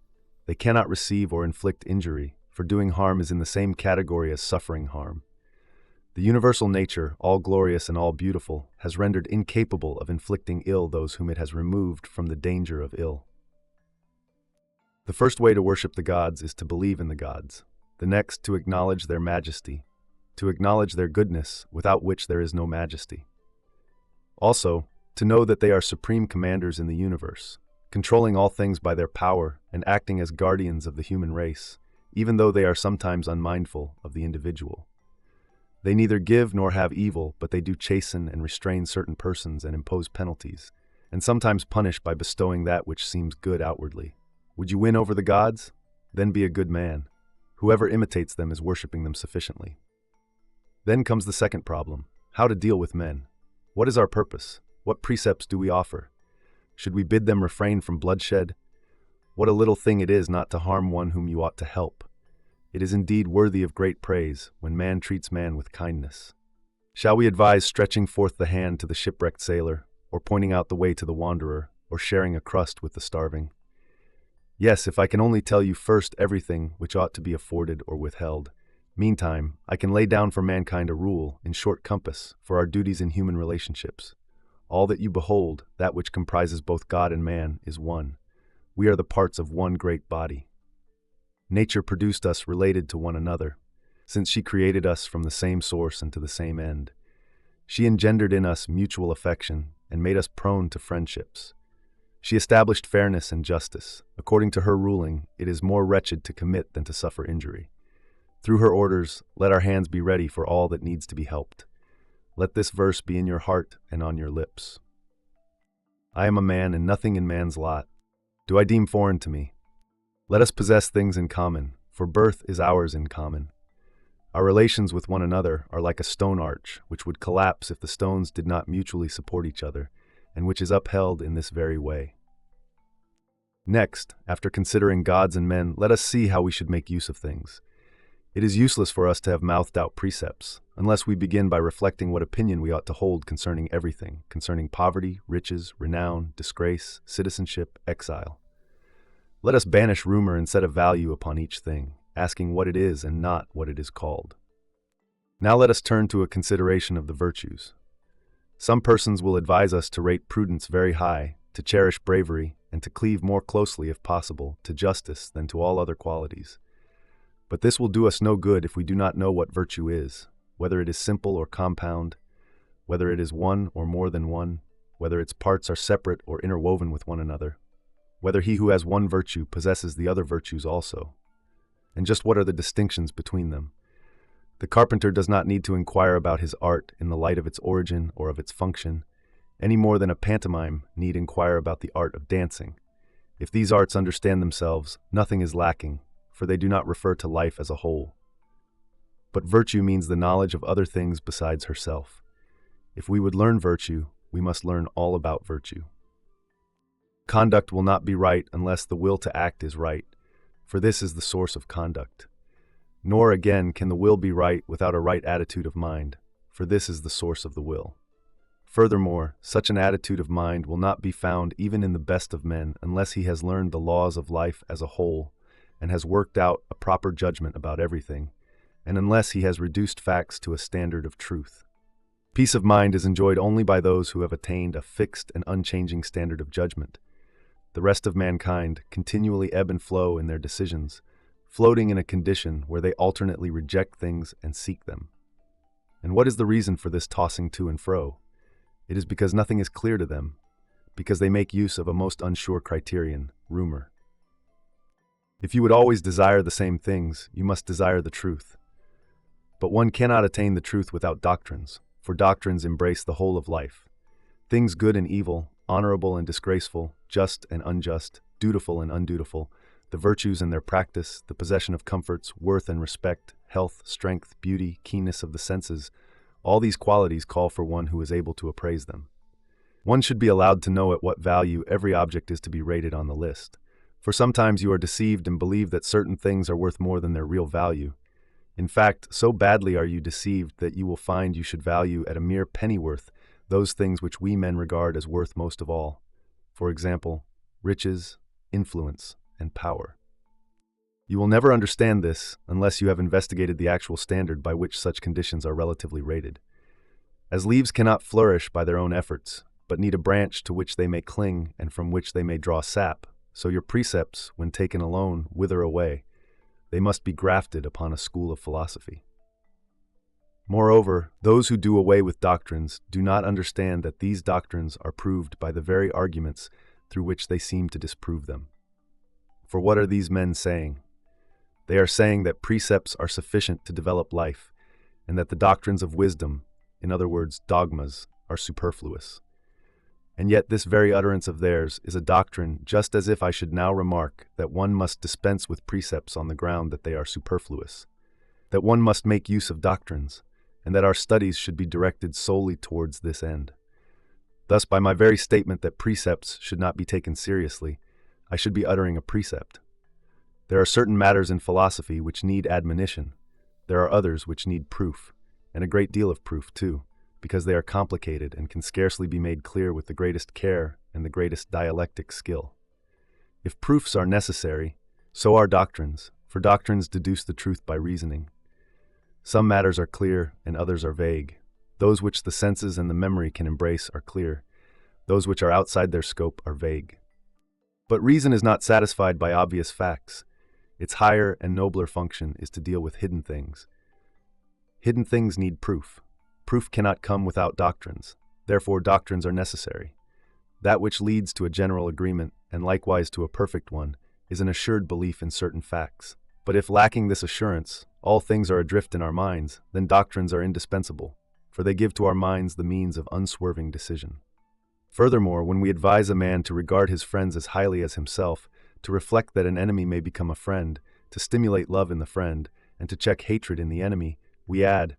They cannot receive or inflict injury, for doing harm is in the same category as suffering harm. The universal nature, all glorious and all beautiful, has rendered incapable of inflicting ill those whom it has removed from the danger of ill. The first way to worship the gods is to believe in the gods. The next, to acknowledge their majesty, to acknowledge their goodness, without which there is no majesty. Also, to know that they are supreme commanders in the universe, controlling all things by their power and acting as guardians of the human race, even though they are sometimes unmindful of the individual. They neither give nor have evil, but they do chasten and restrain certain persons and impose penalties, and sometimes punish by bestowing that which seems good outwardly. Would you win over the gods? Then be a good man. Whoever imitates them is worshiping them sufficiently. Then comes the second problem: how to deal with men. What is our purpose? What precepts do we offer? Should we bid them refrain from bloodshed? What a little thing it is not to harm one whom you ought to help. It is indeed worthy of great praise when man treats man with kindness. Shall we advise stretching forth the hand to the shipwrecked sailor, or pointing out the way to the wanderer, or sharing a crust with the starving? Yes, if I can only tell you first everything which ought to be afforded or withheld. Meantime, I can lay down for mankind a rule, in short compass, for our duties in human relationships. All that you behold, that which comprises both God and man, is one. We are the parts of one great body. Nature produced us related to one another, since she created us from the same source and to the same end. She engendered in us mutual affection and made us prone to friendships. She established fairness and justice. According to her ruling, it is more wretched to commit than to suffer injury. Through her orders, let our hands be ready for all that needs to be helped. Let this verse be in your heart and on your lips. I am a man, and nothing in man's lot do I deem foreign to me. Let us possess things in common, for birth is ours in common. Our relations with one another are like a stone arch, which would collapse if the stones did not mutually support each other, and which is upheld in this very way. Next, after considering gods and men, let us see how we should make use of things. It is useless for us to have mouthed out precepts, unless we begin by reflecting what opinion we ought to hold concerning everything, concerning poverty, riches, renown, disgrace, citizenship, exile. Let us banish rumor and set a value upon each thing, asking what it is and not what it is called. Now let us turn to a consideration of the virtues. Some persons will advise us to rate prudence very high, to cherish bravery, and to cleave more closely, if possible, to justice than to all other qualities. But this will do us no good if we do not know what virtue is, whether it is simple or compound, whether it is one or more than one, whether its parts are separate or interwoven with one another, whether he who has one virtue possesses the other virtues also, and just what are the distinctions between them. The carpenter does not need to inquire about his art in the light of its origin or of its function, any more than a pantomime need inquire about the art of dancing. If these arts understand themselves, nothing is lacking, for they do not refer to life as a whole. But virtue means the knowledge of other things besides herself. If we would learn virtue, we must learn all about virtue. Conduct will not be right unless the will to act is right, for this is the source of conduct. Nor, again, can the will be right without a right attitude of mind, for this is the source of the will. Furthermore, such an attitude of mind will not be found even in the best of men unless he has learned the laws of life as a whole and has worked out a proper judgment about everything, and unless he has reduced facts to a standard of truth. Peace of mind is enjoyed only by those who have attained a fixed and unchanging standard of judgment. The rest of mankind continually ebb and flow in their decisions, floating in a condition where they alternately reject things and seek them. And what is the reason for this tossing to and fro? It is because nothing is clear to them, because they make use of a most unsure criterion, rumor. If you would always desire the same things, you must desire the truth. But one cannot attain the truth without doctrines, for doctrines embrace the whole of life. Things good and evil, honorable and disgraceful, just and unjust, dutiful and undutiful, the virtues and their practice, the possession of comforts, worth and respect, health, strength, beauty, keenness of the senses, all these qualities call for one who is able to appraise them. One should be allowed to know at what value every object is to be rated on the list, for sometimes you are deceived and believe that certain things are worth more than their real value. In fact, so badly are you deceived that you will find you should value at a mere pennyworth those things which we men regard as worth most of all. For example, riches, influence, and power. You will never understand this unless you have investigated the actual standard by which such conditions are relatively rated. As leaves cannot flourish by their own efforts, but need a branch to which they may cling and from which they may draw sap, so your precepts, when taken alone, wither away. They must be grafted upon a school of philosophy. Moreover, those who do away with doctrines do not understand that these doctrines are proved by the very arguments through which they seem to disprove them. For what are these men saying? They are saying that precepts are sufficient to develop life, and that the doctrines of wisdom, in other words, dogmas, are superfluous. And yet this very utterance of theirs is a doctrine, just as if I should now remark that one must dispense with precepts on the ground that they are superfluous, that one must make use of doctrines, and that our studies should be directed solely towards this end. Thus, by my very statement that precepts should not be taken seriously, I should be uttering a precept. There are certain matters in philosophy which need admonition. There are others which need proof, and a great deal of proof too, because they are complicated and can scarcely be made clear with the greatest care and the greatest dialectic skill. If proofs are necessary, so are doctrines, for doctrines deduce the truth by reasoning. Some matters are clear and others are vague. Those which the senses and the memory can embrace are clear. Those which are outside their scope are vague. But reason is not satisfied by obvious facts. Its higher and nobler function is to deal with hidden things. Hidden things need proof. Proof cannot come without doctrines. Therefore, doctrines are necessary. That which leads to a general agreement, and likewise to a perfect one, is an assured belief in certain facts. But if lacking this assurance, all things are adrift in our minds, then doctrines are indispensable, for they give to our minds the means of unswerving decision. Furthermore, when we advise a man to regard his friends as highly as himself, to reflect that an enemy may become a friend, to stimulate love in the friend, and to check hatred in the enemy, we add,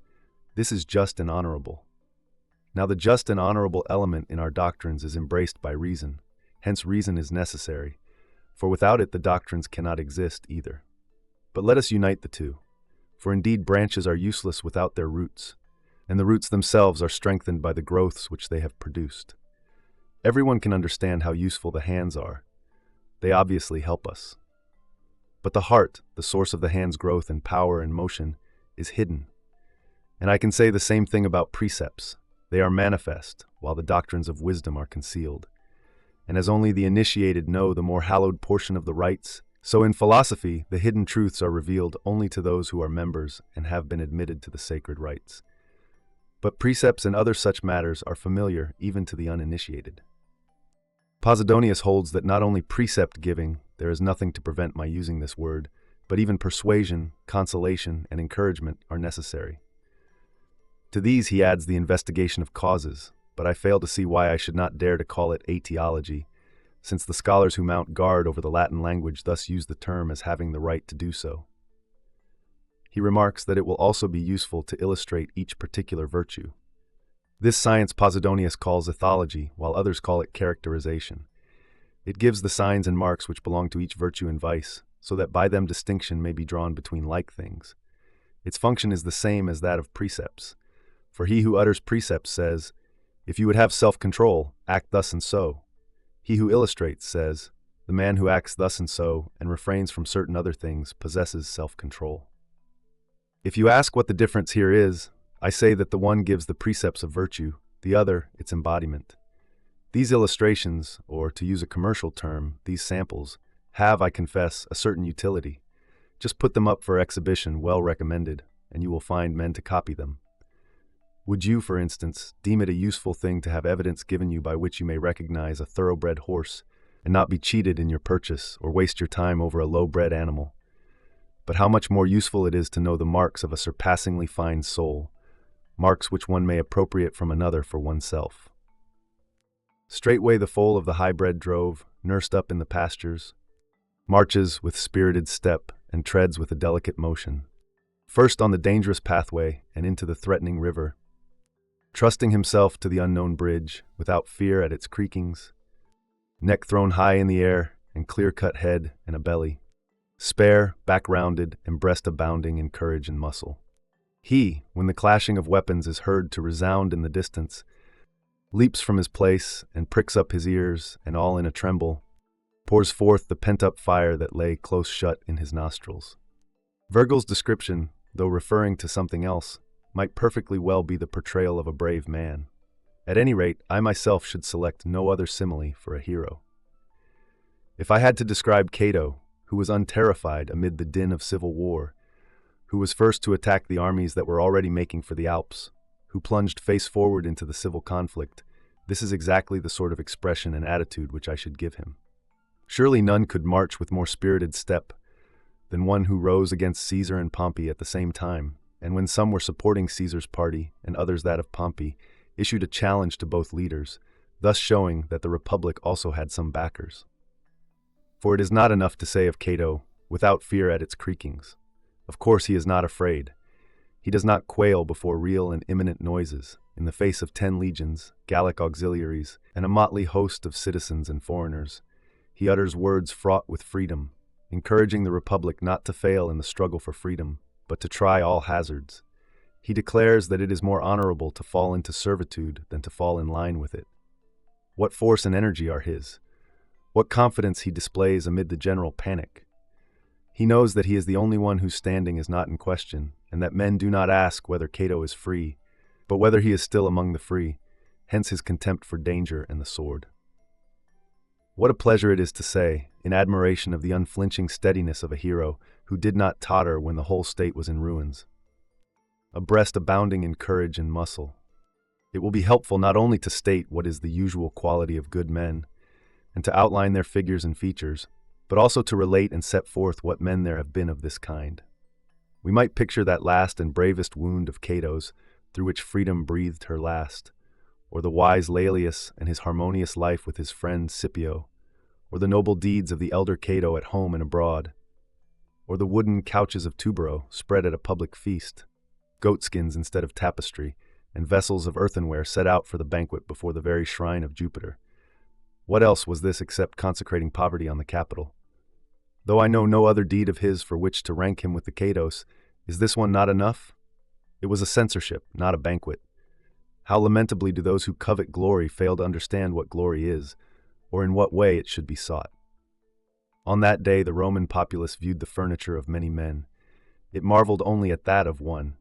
this is just and honorable. Now the just and honorable element in our doctrines is embraced by reason, hence reason is necessary. for without it the doctrines cannot exist either. But let us unite the two, for indeed branches are useless without their roots, and the roots themselves are strengthened by the growths which they have produced. Everyone can understand how useful the hands are. They obviously help us. But the heart, the source of the hand's growth and power and motion, is hidden. And I can say the same thing about precepts. They are manifest, while the doctrines of wisdom are concealed. And as only the initiated know the more hallowed portion of the rites, so in philosophy the hidden truths are revealed only to those who are members and have been admitted to the sacred rites. But precepts and other such matters are familiar even to the uninitiated. Posidonius holds that not only precept-giving, there is nothing to prevent my using this word, but even persuasion, consolation, and encouragement are necessary. To these he adds the investigation of causes, but I fail to see why I should not dare to call it aetiology, since the scholars who mount guard over the Latin language thus use the term as having the right to do so. He remarks that it will also be useful to illustrate each particular virtue. This science Posidonius calls ethology, while others call it characterization. It gives the signs and marks which belong to each virtue and vice, so that by them distinction may be drawn between like things. Its function is the same as that of precepts. For he who utters precepts says, "If you would have self-control, act thus and so." He who illustrates says, "The man who acts thus and so and refrains from certain other things possesses self-control." If you ask what the difference here is, I say that the one gives the precepts of virtue, the other its embodiment. These illustrations, or to use a commercial term, these samples, have, I confess, a certain utility. Just put them up for exhibition, well recommended, and you will find men to copy them. Would you, for instance, deem it a useful thing to have evidence given you by which you may recognize a thoroughbred horse and not be cheated in your purchase or waste your time over a low-bred animal? But how much more useful it is to know the marks of a surpassingly fine soul, marks which one may appropriate from another for oneself. Straightway the foal of the high-bred drove, nursed up in the pastures, marches with spirited step and treads with a delicate motion, first on the dangerous pathway and into the threatening river, trusting himself to the unknown bridge, without fear at its creakings, neck thrown high in the air and clear-cut head and a belly, spare, back-rounded, and breast abounding in courage and muscle. He, when the clashing of weapons is heard to resound in the distance, leaps from his place and pricks up his ears, and all in a tremble, pours forth the pent-up fire that lay close shut in his nostrils. Virgil's description, though referring to something else, might perfectly well be the portrayal of a brave man. At any rate, I myself should select no other simile for a hero. If I had to describe Cato, who was unterrified amid the din of civil war, who was first to attack the armies that were already making for the Alps, who plunged face forward into the civil conflict, this is exactly the sort of expression and attitude which I should give him. Surely none could march with more spirited step than one who rose against Caesar and Pompey at the same time, and when some were supporting Caesar's party and others that of Pompey, issued a challenge to both leaders, thus showing that the Republic also had some backers. For it is not enough to say of Cato, without fear at its creakings. Of course he is not afraid. He does not quail before real and imminent noises, in the face of 10 legions, Gallic auxiliaries, and a motley host of citizens and foreigners. He utters words fraught with freedom, encouraging the Republic not to fail in the struggle for freedom, but to try all hazards. He declares that it is more honorable to fall into servitude than to fall in line with it. What force and energy are his! What confidence he displays amid the general panic! He knows that he is the only one whose standing is not in question, and that men do not ask whether Cato is free, but whether he is still among the free, hence his contempt for danger and the sword. What a pleasure it is to say, in admiration of the unflinching steadiness of a hero who did not totter when the whole state was in ruins. A breast abounding in courage and muscle. It will be helpful not only to state what is the usual quality of good men, and to outline their figures and features, but also to relate and set forth what men there have been of this kind. We might picture that last and bravest wound of Cato's, through which freedom breathed her last, or the wise Laelius and his harmonious life with his friend Scipio, or the noble deeds of the elder Cato at home and abroad, or the wooden couches of Tubero spread at a public feast, goatskins instead of tapestry, and vessels of earthenware set out for the banquet before the very shrine of Jupiter. What else was this except consecrating poverty on the Capitol? Though I know no other deed of his for which to rank him with the Catos, is this one not enough? It was a censorship, not a banquet. How lamentably do those who covet glory fail to understand what glory is, or in what way it should be sought. On that day the Roman populace viewed the furniture of many men. It marveled only at that of one.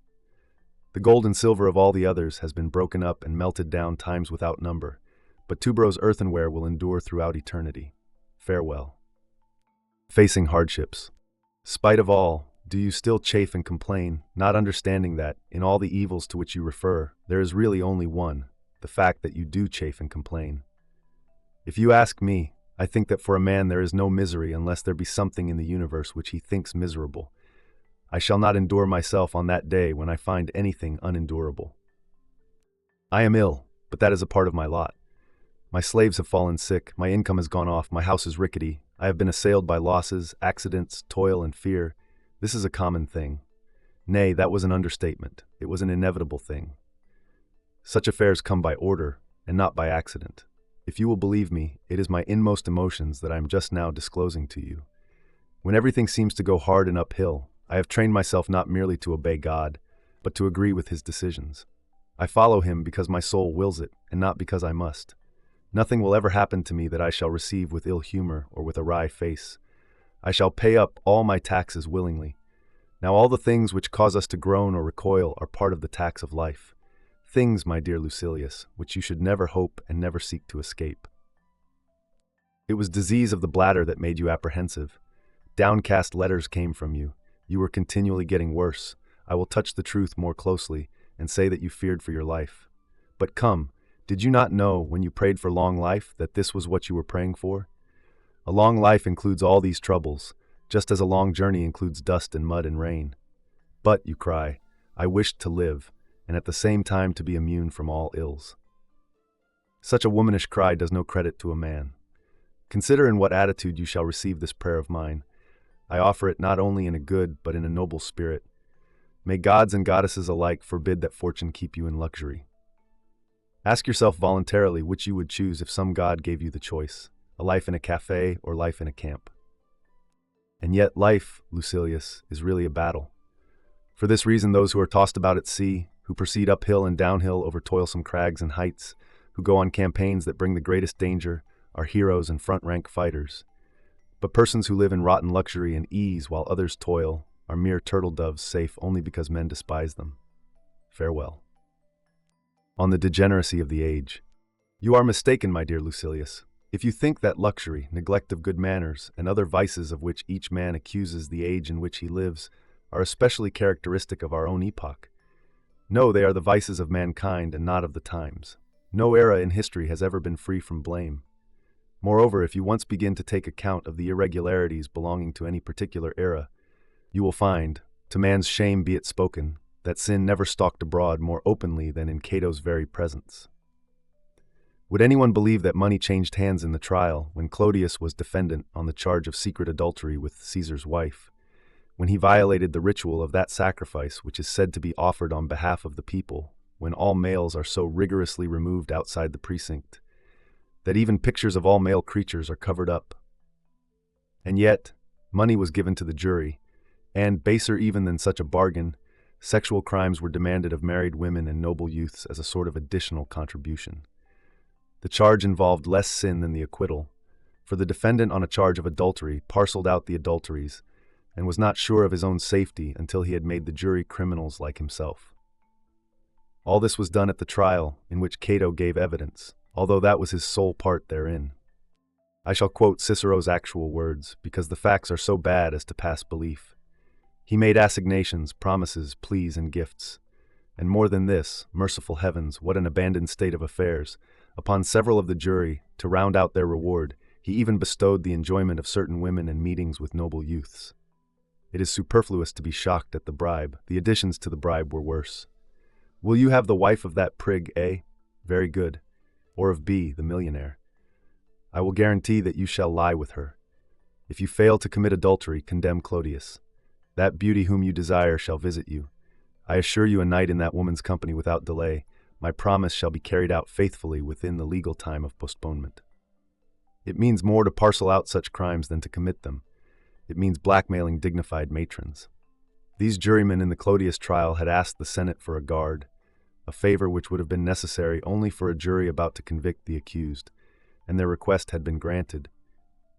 The gold and silver of all the others has been broken up and melted down times without number, but Tubro's earthenware will endure throughout eternity. Farewell. Facing hardships. Spite of all, do you still chafe and complain, not understanding that, in all the evils to which you refer, there is really only one, the fact that you do chafe and complain? If you ask me, I think that for a man there is no misery unless there be something in the universe which he thinks miserable. I shall not endure myself on that day when I find anything unendurable. I am ill, but that is a part of my lot. My slaves have fallen sick, my income has gone off, my house is rickety, I have been assailed by losses, accidents, toil, and fear. This is a common thing. Nay, that was an understatement. It was an inevitable thing. Such affairs come by order, and not by accident. If you will believe me, it is my inmost emotions that I am just now disclosing to you. When everything seems to go hard and uphill, I have trained myself not merely to obey God, but to agree with his decisions. I follow him because my soul wills it, and not because I must. Nothing will ever happen to me that I shall receive with ill humor or with a wry face. I shall pay up all my taxes willingly. Now all the things which cause us to groan or recoil are part of the tax of life. Things, my dear Lucilius, which you should never hope and never seek to escape. It was disease of the bladder that made you apprehensive. Downcast letters came from you. You were continually getting worse. I will touch the truth more closely and say that you feared for your life. But come, did you not know when you prayed for long life that this was what you were praying for? A long life includes all these troubles, just as a long journey includes dust and mud and rain. But, you cry, I wished to live, and at the same time to be immune from all ills. Such a womanish cry does no credit to a man. Consider in what attitude you shall receive this prayer of mine. I offer it not only in a good, but in a noble spirit. May gods and goddesses alike forbid that fortune keep you in luxury. Ask yourself voluntarily which you would choose if some god gave you the choice, a life in a cafe or life in a camp. And yet life, Lucilius, is really a battle. For this reason those who are tossed about at sea, who proceed uphill and downhill over toilsome crags and heights, who go on campaigns that bring the greatest danger, are heroes and front-rank fighters. But persons who live in rotten luxury and ease while others toil are mere turtle-doves safe only because men despise them. Farewell. On the degeneracy of the age. You are mistaken, my dear Lucilius, if you think that luxury, neglect of good manners, and other vices of which each man accuses the age in which he lives are especially characteristic of our own epoch. No, they are the vices of mankind and not of the times. No era in history has ever been free from blame. Moreover, if you once begin to take account of the irregularities belonging to any particular era, you will find, to man's shame be it spoken, that sin never stalked abroad more openly than in Cato's very presence. Would anyone believe that money changed hands in the trial when Clodius was defendant on the charge of secret adultery with Caesar's wife, when he violated the ritual of that sacrifice which is said to be offered on behalf of the people, when all males are so rigorously removed outside the precinct, that even pictures of all male creatures are covered up? And yet, money was given to the jury, and, baser even than such a bargain, sexual crimes were demanded of married women and noble youths as a sort of additional contribution. The charge involved less sin than the acquittal, for the defendant on a charge of adultery parceled out the adulteries and was not sure of his own safety until he had made the jury criminals like himself. All this was done at the trial in which Cato gave evidence, although that was his sole part therein. I shall quote Cicero's actual words, because the facts are so bad as to pass belief. He made assignations, promises, pleas, and gifts. And more than this, merciful heavens, what an abandoned state of affairs! Upon several of the jury, to round out their reward, he even bestowed the enjoyment of certain women and meetings with noble youths. It is superfluous to be shocked at the bribe. The additions to the bribe were worse. Will you have the wife of that prig, A? Very good. Or of B, the millionaire? I will guarantee that you shall lie with her. If you fail to commit adultery, condemn Clodius. That beauty whom you desire shall visit you. I assure you a night in that woman's company without delay. My promise shall be carried out faithfully within the legal time of postponement. It means more to parcel out such crimes than to commit them. It means blackmailing dignified matrons. These jurymen in the Clodius trial had asked the Senate for a guard, a favor which would have been necessary only for a jury about to convict the accused, and their request had been granted.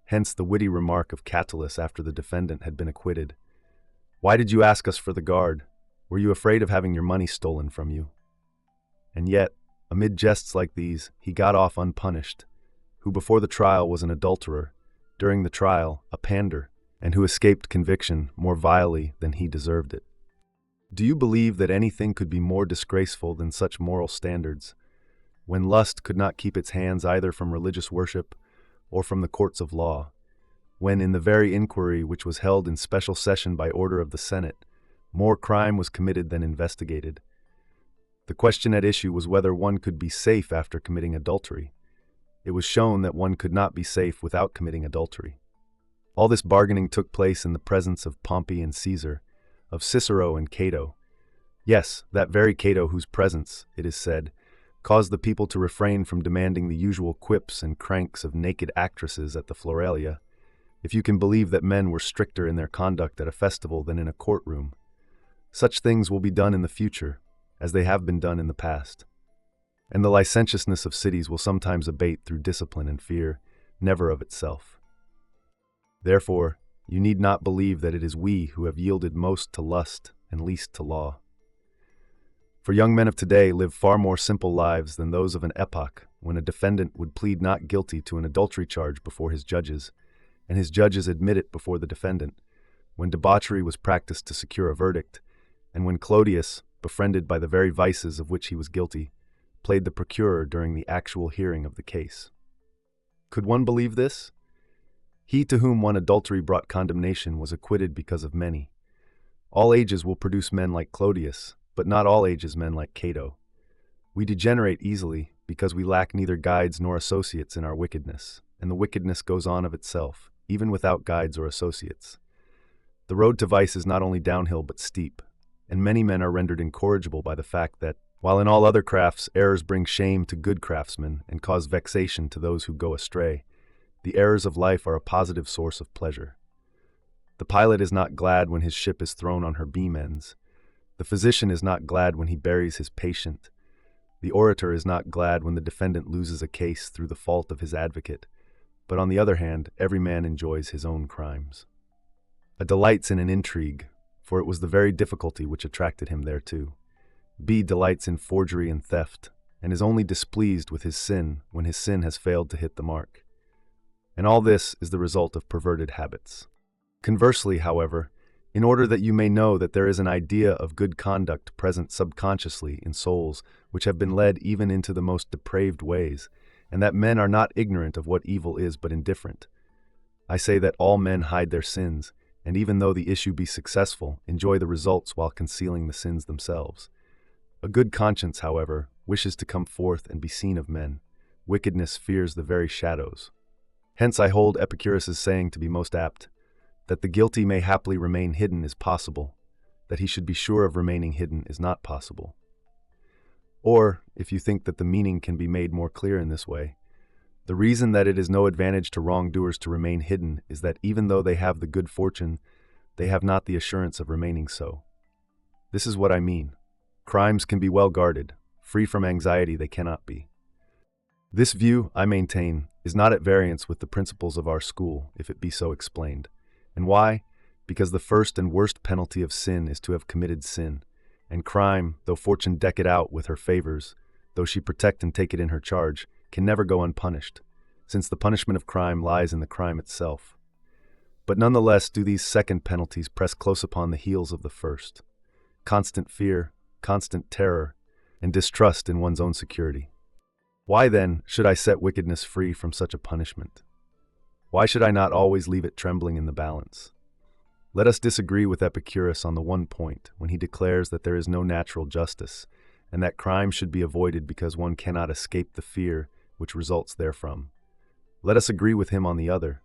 Hence the witty remark of Catullus after the defendant had been acquitted. "Why did you ask us for the guard? Were you afraid of having your money stolen from you?" And yet, amid jests like these, he got off unpunished, who before the trial was an adulterer, during the trial a pander, and who escaped conviction more vilely than he deserved it. Do you believe that anything could be more disgraceful than such moral standards, when lust could not keep its hands either from religious worship or from the courts of law, when in the very inquiry which was held in special session by order of the Senate, more crime was committed than investigated? The question at issue was whether one could be safe after committing adultery. It was shown that one could not be safe without committing adultery. All this bargaining took place in the presence of Pompey and Caesar, of Cicero and Cato. Yes, that very Cato whose presence, it is said, caused the people to refrain from demanding the usual quips and cranks of naked actresses at the Floralia, if you can believe that men were stricter in their conduct at a festival than in a courtroom. Such things will be done in the future, as they have been done in the past. And the licentiousness of cities will sometimes abate through discipline and fear, never of itself. Therefore, you need not believe that it is we who have yielded most to lust and least to law. For young men of today live far more simple lives than those of an epoch when a defendant would plead not guilty to an adultery charge before his judges, and his judges admit it before the defendant, when debauchery was practiced to secure a verdict, and when Clodius, befriended by the very vices of which he was guilty, played the procurer during the actual hearing of the case. Could one believe this? He to whom one adultery brought condemnation was acquitted because of many. All ages will produce men like Clodius, but not all ages men like Cato. We degenerate easily because we lack neither guides nor associates in our wickedness, and the wickedness goes on of itself, even without guides or associates. The road to vice is not only downhill but steep, and many men are rendered incorrigible by the fact that, while in all other crafts errors bring shame to good craftsmen and cause vexation to those who go astray, the errors of life are a positive source of pleasure. The pilot is not glad when his ship is thrown on her beam ends. The physician is not glad when he buries his patient. The orator is not glad when the defendant loses a case through the fault of his advocate. But on the other hand, every man enjoys his own crimes. A delights in an intrigue, for it was the very difficulty which attracted him thereto. B delights in forgery and theft, and is only displeased with his sin when his sin has failed to hit the mark. And all this is the result of perverted habits. Conversely, however, in order that you may know that there is an idea of good conduct present subconsciously in souls which have been led even into the most depraved ways, and that men are not ignorant of what evil is but indifferent, I say that all men hide their sins, and even though the issue be successful, enjoy the results while concealing the sins themselves. A good conscience, however, wishes to come forth and be seen of men. Wickedness fears the very shadows. Hence I hold Epicurus's saying to be most apt, that the guilty may haply remain hidden is possible, that he should be sure of remaining hidden is not possible. Or, if you think that the meaning can be made more clear in this way, the reason that it is no advantage to wrongdoers to remain hidden is that even though they have the good fortune, they have not the assurance of remaining so. This is what I mean. Crimes can be well guarded, free from anxiety they cannot be. This view, I maintain, is not at variance with the principles of our school, if it be so explained. And why? Because the first and worst penalty of sin is to have committed sin, and crime, though fortune deck it out with her favors, though she protect and take it in her charge, can never go unpunished, since the punishment of crime lies in the crime itself. But nonetheless do these second penalties press close upon the heels of the first. Constant fear, constant terror, and distrust in one's own security. Why, then, should I set wickedness free from such a punishment? Why should I not always leave it trembling in the balance? Let us disagree with Epicurus on the one point, when he declares that there is no natural justice, and that crime should be avoided because one cannot escape the fear which results therefrom. Let us agree with him on the other,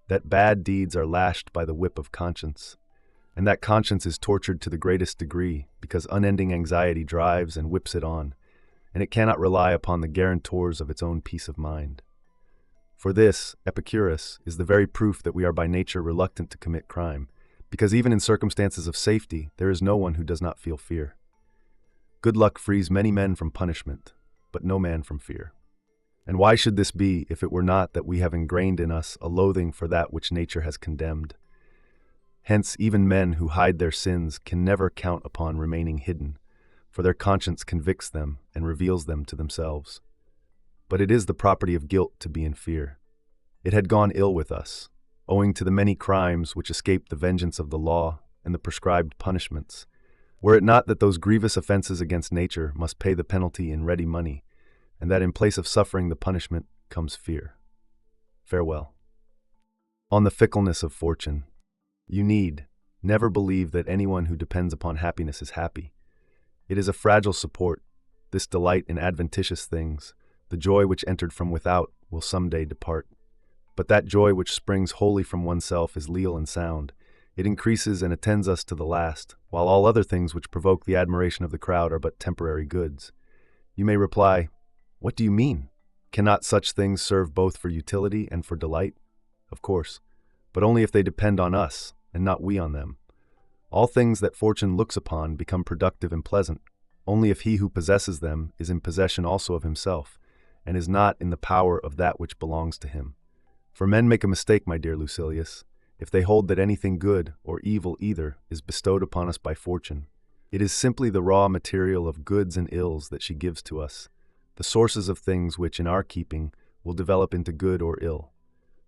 that bad deeds are lashed by the whip of conscience, and that conscience is tortured to the greatest degree because unending anxiety drives and whips it on, and it cannot rely upon the guarantors of its own peace of mind. For this, Epicurus, is the very proof that we are by nature reluctant to commit crime, because even in circumstances of safety, there is no one who does not feel fear. Good luck frees many men from punishment, but no man from fear. And why should this be if it were not that we have ingrained in us a loathing for that which nature has condemned? Hence, even men who hide their sins can never count upon remaining hidden, for their conscience convicts them and reveals them to themselves. But it is the property of guilt to be in fear. It had gone ill with us, owing to the many crimes which escaped the vengeance of the law and the prescribed punishments, were it not that those grievous offenses against nature must pay the penalty in ready money, and that in place of suffering the punishment comes fear. Farewell. On the fickleness of fortune. You need never believe that anyone who depends upon happiness is happy. It is a fragile support, this delight in adventitious things. The joy which entered from without will someday depart. But that joy which springs wholly from oneself is leal and sound. It increases and attends us to the last, while all other things which provoke the admiration of the crowd are but temporary goods. You may reply, "What do you mean? Cannot such things serve both for utility and for delight?" Of course, but only if they depend on us, and not we on them. All things that fortune looks upon become productive and pleasant, only if he who possesses them is in possession also of himself, and is not in the power of that which belongs to him. For men make a mistake, my dear Lucilius, if they hold that anything good or evil either is bestowed upon us by fortune. It is simply the raw material of goods and ills that she gives to us, the sources of things which in our keeping will develop into good or ill.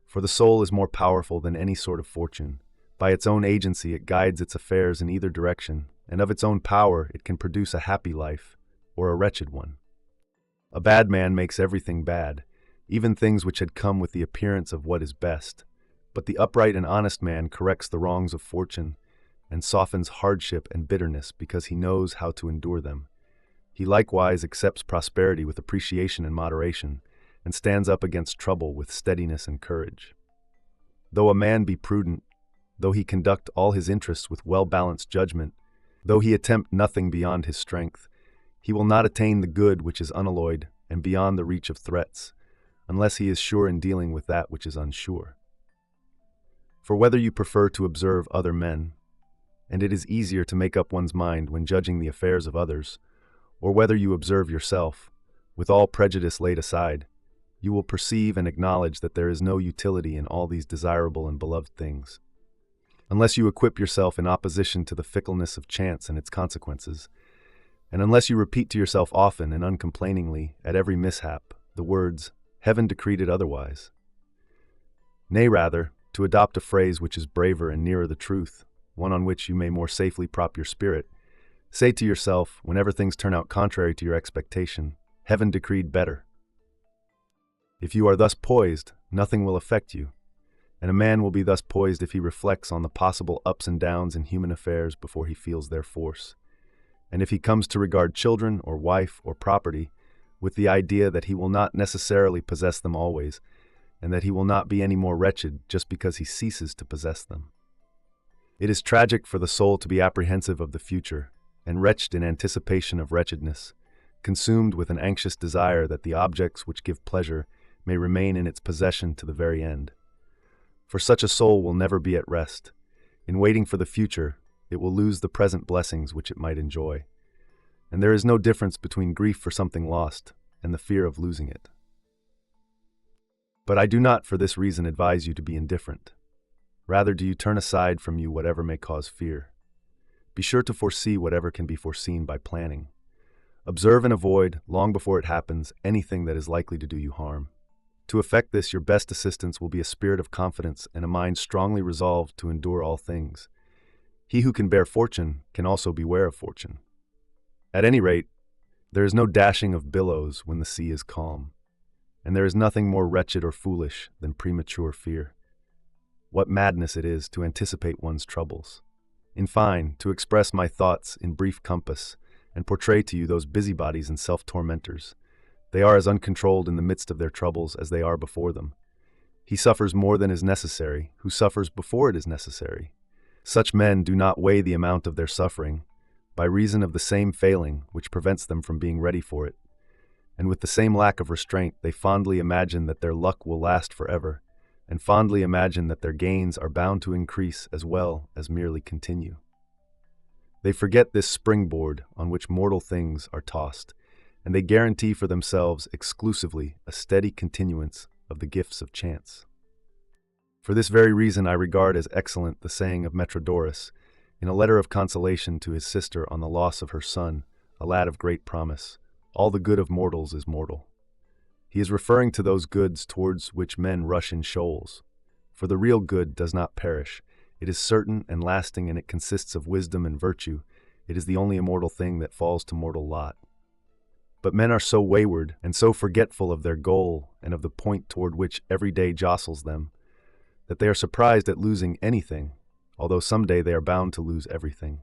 For the soul is more powerful than any sort of fortune. By its own agency it guides its affairs in either direction, and of its own power it can produce a happy life or a wretched one. A bad man makes everything bad, even things which had come with the appearance of what is best. But the upright and honest man corrects the wrongs of fortune and softens hardship and bitterness because he knows how to endure them. He likewise accepts prosperity with appreciation and moderation, and stands up against trouble with steadiness and courage. Though a man be prudent, though he conduct all his interests with well-balanced judgment, though he attempt nothing beyond his strength, he will not attain the good which is unalloyed and beyond the reach of threats, unless he is sure in dealing with that which is unsure. For whether you prefer to observe other men, and it is easier to make up one's mind when judging the affairs of others, or whether you observe yourself, with all prejudice laid aside, you will perceive and acknowledge that there is no utility in all these desirable and beloved things. Unless you equip yourself in opposition to the fickleness of chance and its consequences, and unless you repeat to yourself often and uncomplainingly at every mishap the words, "Heaven decreed it otherwise." Nay, rather, to adopt a phrase which is braver and nearer the truth, one on which you may more safely prop your spirit, say to yourself, whenever things turn out contrary to your expectation, "Heaven decreed better." If you are thus poised, nothing will affect you, and a man will be thus poised if he reflects on the possible ups and downs in human affairs before he feels their force, and if he comes to regard children or wife or property with the idea that he will not necessarily possess them always, and that he will not be any more wretched just because he ceases to possess them. It is tragic for the soul to be apprehensive of the future, and wretched in anticipation of wretchedness, consumed with an anxious desire that the objects which give pleasure may remain in its possession to the very end. For such a soul will never be at rest. In waiting for the future, it will lose the present blessings which it might enjoy. And there is no difference between grief for something lost and the fear of losing it. But I do not for this reason advise you to be indifferent. Rather do you turn aside from you whatever may cause fear. Be sure to foresee whatever can be foreseen by planning. Observe and avoid, long before it happens, anything that is likely to do you harm. To effect this, your best assistance will be a spirit of confidence and a mind strongly resolved to endure all things. He who can bear fortune can also beware of fortune. At any rate, there is no dashing of billows when the sea is calm, and there is nothing more wretched or foolish than premature fear. What madness it is to anticipate one's troubles. In fine, to express my thoughts in brief compass, and portray to you those busybodies and self-tormentors. They are as uncontrolled in the midst of their troubles as they are before them. He suffers more than is necessary, who suffers before it is necessary. Such men do not weigh the amount of their suffering, by reason of the same failing which prevents them from being ready for it. and with the same lack of restraint, they fondly imagine that their luck will last forever, and fondly imagine that their gains are bound to increase as well as merely continue. They forget this springboard on which mortal things are tossed, and they guarantee for themselves exclusively a steady continuance of the gifts of chance. For this very reason I regard as excellent the saying of Metrodorus, in a letter of consolation to his sister on the loss of her son, a lad of great promise, "All the good of mortals is mortal." He is referring to those goods towards which men rush in shoals. For the real good does not perish. It is certain and lasting, and it consists of wisdom and virtue. It is the only immortal thing that falls to mortal lot. But men are so wayward and so forgetful of their goal and of the point toward which every day jostles them, that they are surprised at losing anything, although someday they are bound to lose everything.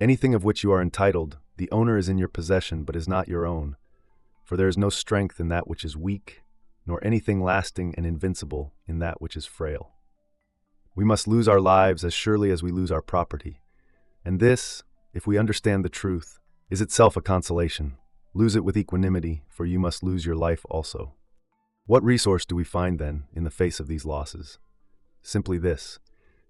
Anything of which you are entitled, the owner is in your possession but is not your own, for there is no strength in that which is weak, nor anything lasting and invincible in that which is frail. We must lose our lives as surely as we lose our property, and this, if we understand the truth, is itself a consolation. Lose it with equanimity, for you must lose your life also. What resource do we find, then, in the face of these losses? Simply this: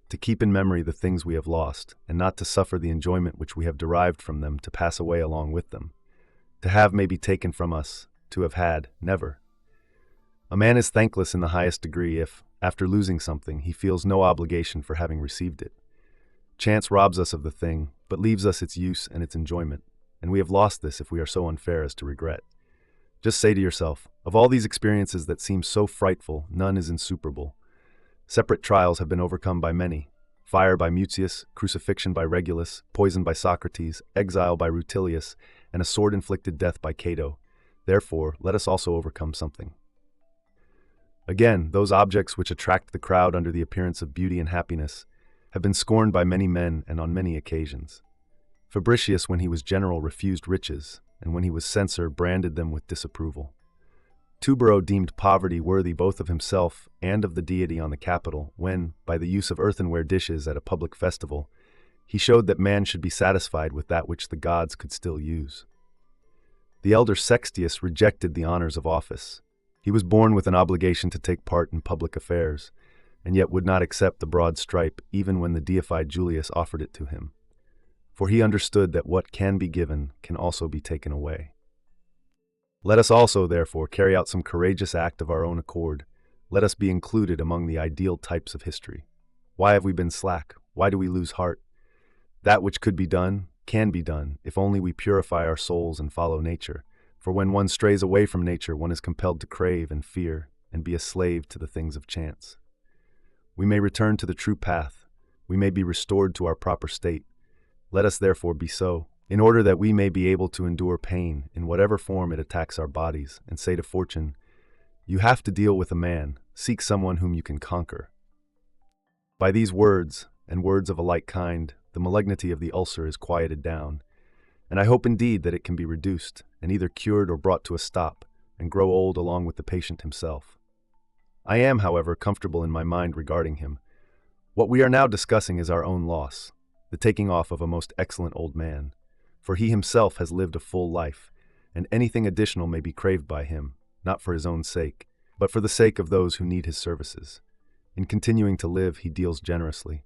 to keep in memory the things we have lost, and not to suffer the enjoyment which we have derived from them to pass away along with them. To have may be taken from us, to have had, never. A man is thankless in the highest degree if, after losing something, he feels no obligation for having received it. Chance robs us of the thing, but leaves us its use and its enjoyment, and we have lost this if we are so unfair as to regret. Just say to yourself, of all these experiences that seem so frightful, none is insuperable. Separate trials have been overcome by many: fire by Lucius, crucifixion by Regulus, poison by Socrates, exile by Rutilius, and a sword-inflicted death by Cato. Therefore, let us also overcome something. Again, those objects which attract the crowd under the appearance of beauty and happiness have been scorned by many men and on many occasions. Fabricius, when he was general, refused riches, and when he was censor, branded them with disapproval. Tubero deemed poverty worthy both of himself and of the deity on the Capitol, when, by the use of earthenware dishes at a public festival, he showed that man should be satisfied with that which the gods could still use. The elder Sextius rejected the honors of office. He was born with an obligation to take part in public affairs, and yet would not accept the broad stripe even when the deified Julius offered it to him. For he understood that what can be given can also be taken away. Let us also, therefore, carry out some courageous act of our own accord. Let us be included among the ideal types of history. Why have we been slack? Why do we lose heart? That which could be done, can be done, if only we purify our souls and follow nature. For when one strays away from nature, one is compelled to crave and fear and be a slave to the things of chance. We may return to the true path. We may be restored to our proper state. Let us therefore be so, in order that we may be able to endure pain in whatever form it attacks our bodies, and say to fortune, "You have to deal with a man, seek someone whom you can conquer." By these words, and words of a like kind, the malignity of the ulcer is quieted down, and I hope indeed that it can be reduced, and either cured or brought to a stop, and grow old along with the patient himself. I am, however, comfortable in my mind regarding him. What we are now discussing is our own loss, the taking off of a most excellent old man, for he himself has lived a full life, and anything additional may be craved by him, not for his own sake, but for the sake of those who need his services. In continuing to live, he deals generously.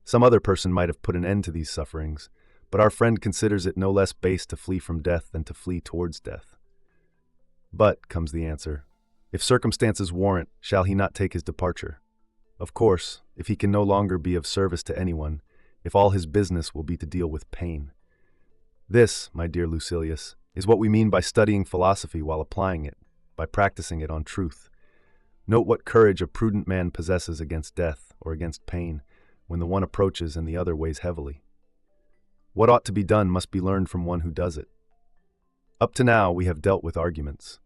Some other person might have put an end to these sufferings, but our friend considers it no less base to flee from death than to flee towards death. But, comes the answer, if circumstances warrant, shall he not take his departure? Of course, if he can no longer be of service to anyone, if all his business will be to deal with pain. This, my dear Lucilius, is what we mean by studying philosophy while applying it, by practicing it on truth. Note what courage a prudent man possesses against death or against pain, when the one approaches and the other weighs heavily. What ought to be done must be learned from one who does it. Up to now we have dealt with arguments,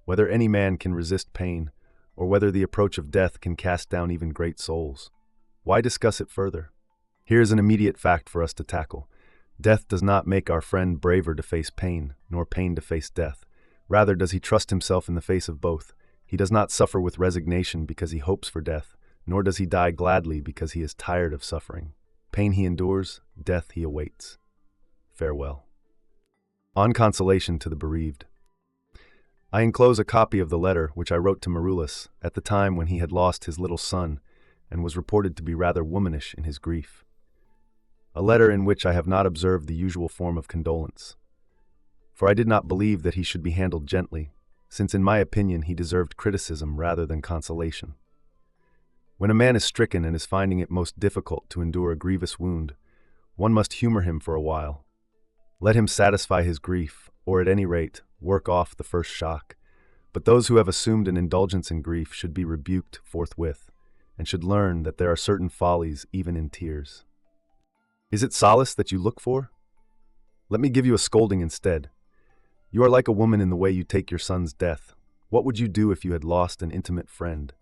whether any man can resist pain, or whether the approach of death can cast down even great souls. Why discuss it further? Here is an immediate fact for us to tackle. Death does not make our friend braver to face pain, nor pain to face death. Rather does he trust himself in the face of both. He does not suffer with resignation because he hopes for death, nor does he die gladly because he is tired of suffering. Pain he endures, death he awaits. Farewell. On consolation to the bereaved. I enclose a copy of the letter which I wrote to Marulus at the time when he had lost his little son and was reported to be rather womanish in his grief. A letter in which I have not observed the usual form of condolence, for I did not believe that he should be handled gently, since in my opinion he deserved criticism rather than consolation. When a man is stricken and is finding it most difficult to endure a grievous wound, one must humor him for a while. Let him satisfy his grief, or at any rate, work off the first shock. But those who have assumed an indulgence in grief should be rebuked forthwith, and should learn that there are certain follies even in tears. Is it solace that you look for? Let me give you a scolding instead. You are like a woman in the way you take your son's death. What would you do if you had lost an intimate friend?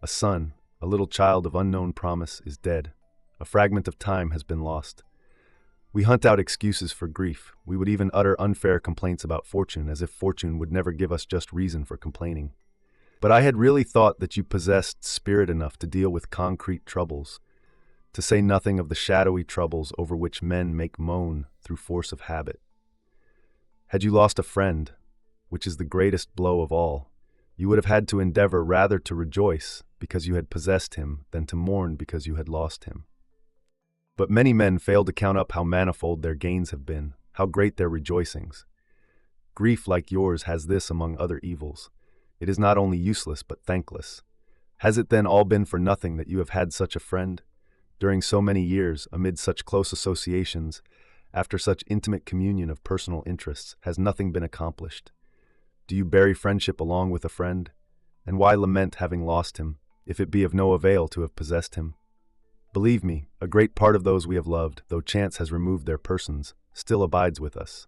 A son, a little child of unknown promise, is dead. A fragment of time has been lost. We hunt out excuses for grief. We would even utter unfair complaints about fortune, as if fortune would never give us just reason for complaining. But I had really thought that you possessed spirit enough to deal with concrete troubles, to say nothing of the shadowy troubles over which men make moan through force of habit. Had you lost a friend, which is the greatest blow of all, you would have had to endeavor rather to rejoice because you had possessed him than to mourn because you had lost him. But many men fail to count up how manifold their gains have been, how great their rejoicings. Grief like yours has this among other evils. It is not only useless but thankless. Has it then all been for nothing that you have had such a friend? During so many years, amid such close associations, after such intimate communion of personal interests, has nothing been accomplished? Do you bury friendship along with a friend? And why lament having lost him, if it be of no avail to have possessed him? Believe me, a great part of those we have loved, though chance has removed their persons, still abides with us.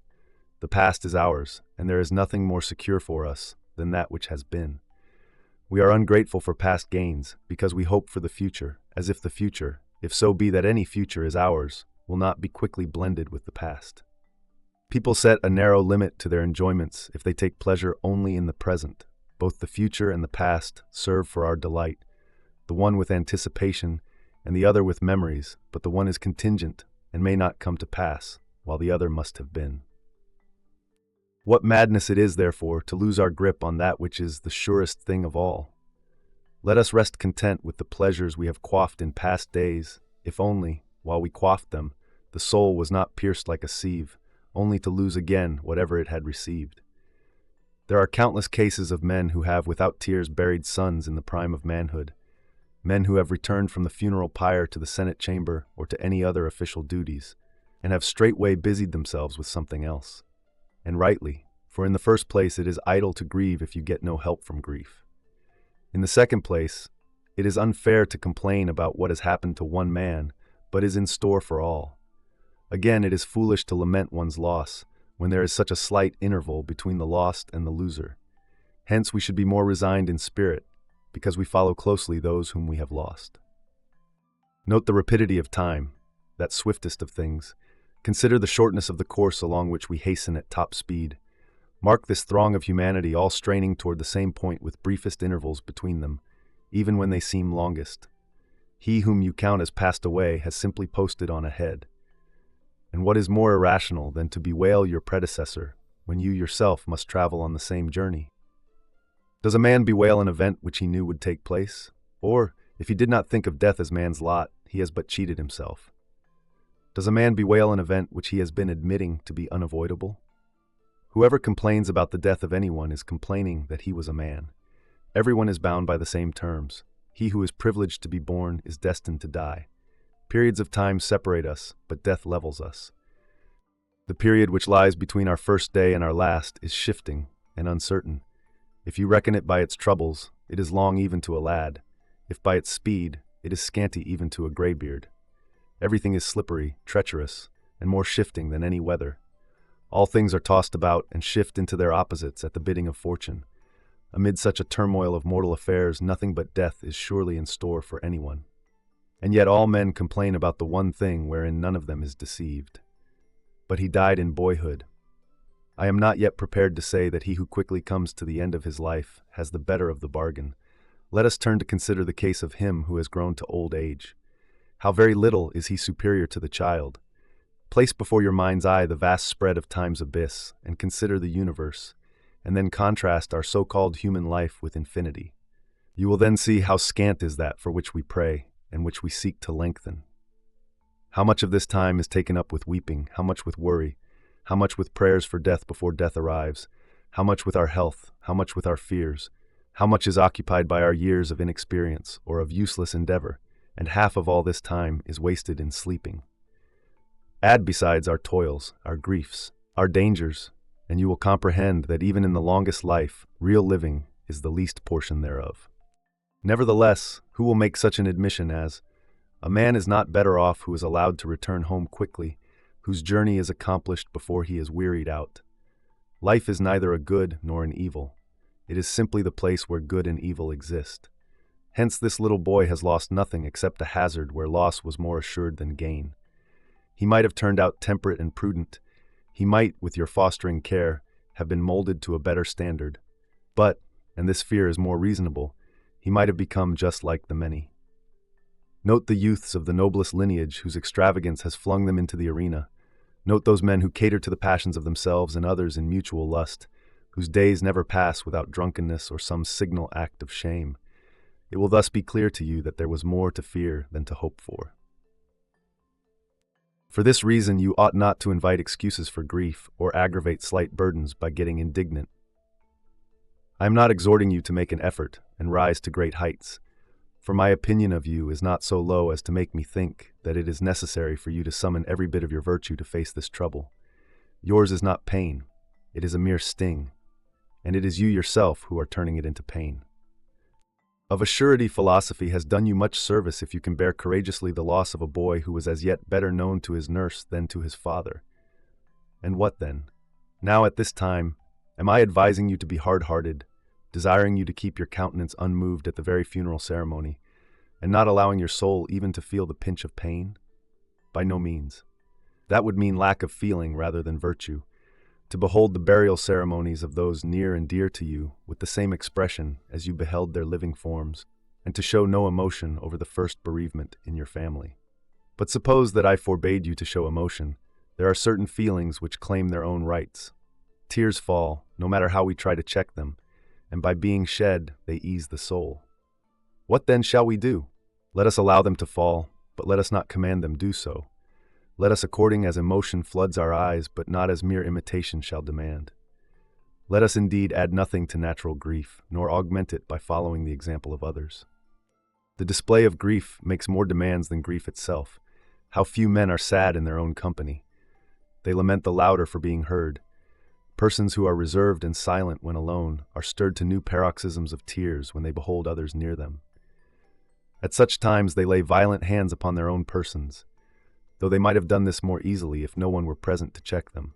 The past is ours, and there is nothing more secure for us than that which has been. We are ungrateful for past gains, because we hope for the future, as if the future, if so be that any future is ours, will not be quickly blended with the past. People set a narrow limit to their enjoyments if they take pleasure only in the present. Both the future and the past serve for our delight, the one with anticipation and the other with memories, but the one is contingent and may not come to pass, while the other must have been. What madness it is, therefore, to lose our grip on that which is the surest thing of all. Let us rest content with the pleasures we have quaffed in past days, if only, while we quaffed them, the soul was not pierced like a sieve, only to lose again whatever it had received. There are countless cases of men who have without tears buried sons in the prime of manhood, men who have returned from the funeral pyre to the Senate chamber or to any other official duties, and have straightway busied themselves with something else. And rightly, for in the first place it is idle to grieve if you get no help from grief. In the second place, it is unfair to complain about what has happened to one man, but is in store for all. Again, it is foolish to lament one's loss, when there is such a slight interval between the lost and the loser. Hence we should be more resigned in spirit, because we follow closely those whom we have lost. Note the rapidity of time, that swiftest of things. Consider the shortness of the course along which we hasten at top speed. Mark this throng of humanity all straining toward the same point with briefest intervals between them, even when they seem longest. He whom you count as passed away has simply posted on ahead. And what is more irrational than to bewail your predecessor when you yourself must travel on the same journey? Does a man bewail an event which he knew would take place? Or, if he did not think of death as man's lot, he has but cheated himself. Does a man bewail an event which he has been admitting to be unavoidable? Whoever complains about the death of anyone is complaining that he was a man. Everyone is bound by the same terms. He who is privileged to be born is destined to die. Periods of time separate us, but death levels us. The period which lies between our first day and our last is shifting and uncertain. If you reckon it by its troubles, it is long even to a lad. If by its speed, it is scanty even to a graybeard. Everything is slippery, treacherous, and more shifting than any weather. All things are tossed about and shift into their opposites at the bidding of fortune. Amid such a turmoil of mortal affairs, nothing but death is surely in store for anyone. And yet all men complain about the one thing wherein none of them is deceived. But he died in boyhood. I am not yet prepared to say that he who quickly comes to the end of his life has the better of the bargain. Let us turn to consider the case of him who has grown to old age. How very little is he superior to the child. Place before your mind's eye the vast spread of time's abyss, and consider the universe. and then contrast our so-called human life with infinity. You will then see how scant is that for which we pray and which we seek to lengthen. How much of this time is taken up with weeping, how much with worry, how much with prayers for death before death arrives, how much with our health, how much with our fears, how much is occupied by our years of inexperience or of useless endeavor, and half of all this time is wasted in sleeping. Add besides our toils, our griefs, our dangers, and you will comprehend that even in the longest life, real living is the least portion thereof. Nevertheless, who will make such an admission as, a man is not better off who is allowed to return home quickly, whose journey is accomplished before he is wearied out. Life is neither a good nor an evil. It is simply the place where good and evil exist. Hence this little boy has lost nothing except a hazard where loss was more assured than gain. He might have turned out temperate and prudent. He might, with your fostering care, have been molded to a better standard. But, and this fear is more reasonable, he might have become just like the many. Note the youths of the noblest lineage whose extravagance has flung them into the arena. Note those men who cater to the passions of themselves and others in mutual lust, whose days never pass without drunkenness or some signal act of shame. It will thus be clear to you that there was more to fear than to hope for. For this reason, you ought not to invite excuses for grief or aggravate slight burdens by getting indignant. I am not exhorting you to make an effort and rise to great heights, for my opinion of you is not so low as to make me think that it is necessary for you to summon every bit of your virtue to face this trouble. Yours is not pain, it is a mere sting, and it is you yourself who are turning it into pain. Of a surety, philosophy has done you much service if you can bear courageously the loss of a boy who was as yet better known to his nurse than to his father. And what then? Now at this time, am I advising you to be hard-hearted, desiring you to keep your countenance unmoved at the very funeral ceremony, and not allowing your soul even to feel the pinch of pain? By no means. That would mean lack of feeling rather than virtue, to behold the burial ceremonies of those near and dear to you with the same expression as you beheld their living forms, and to show no emotion over the first bereavement in your family. But suppose that I forbade you to show emotion, there are certain feelings which claim their own rights. Tears fall, no matter how we try to check them, and by being shed, they ease the soul. What then shall we do? Let us allow them to fall, but let us not command them do so. Let us according as emotion floods our eyes, but not as mere imitation shall demand. Let us indeed add nothing to natural grief, nor augment it by following the example of others. The display of grief makes more demands than grief itself. How few men are sad in their own company. They lament the louder for being heard. Persons who are reserved and silent when alone are stirred to new paroxysms of tears when they behold others near them. At such times they lay violent hands upon their own persons, though they might have done this more easily if no one were present to check them.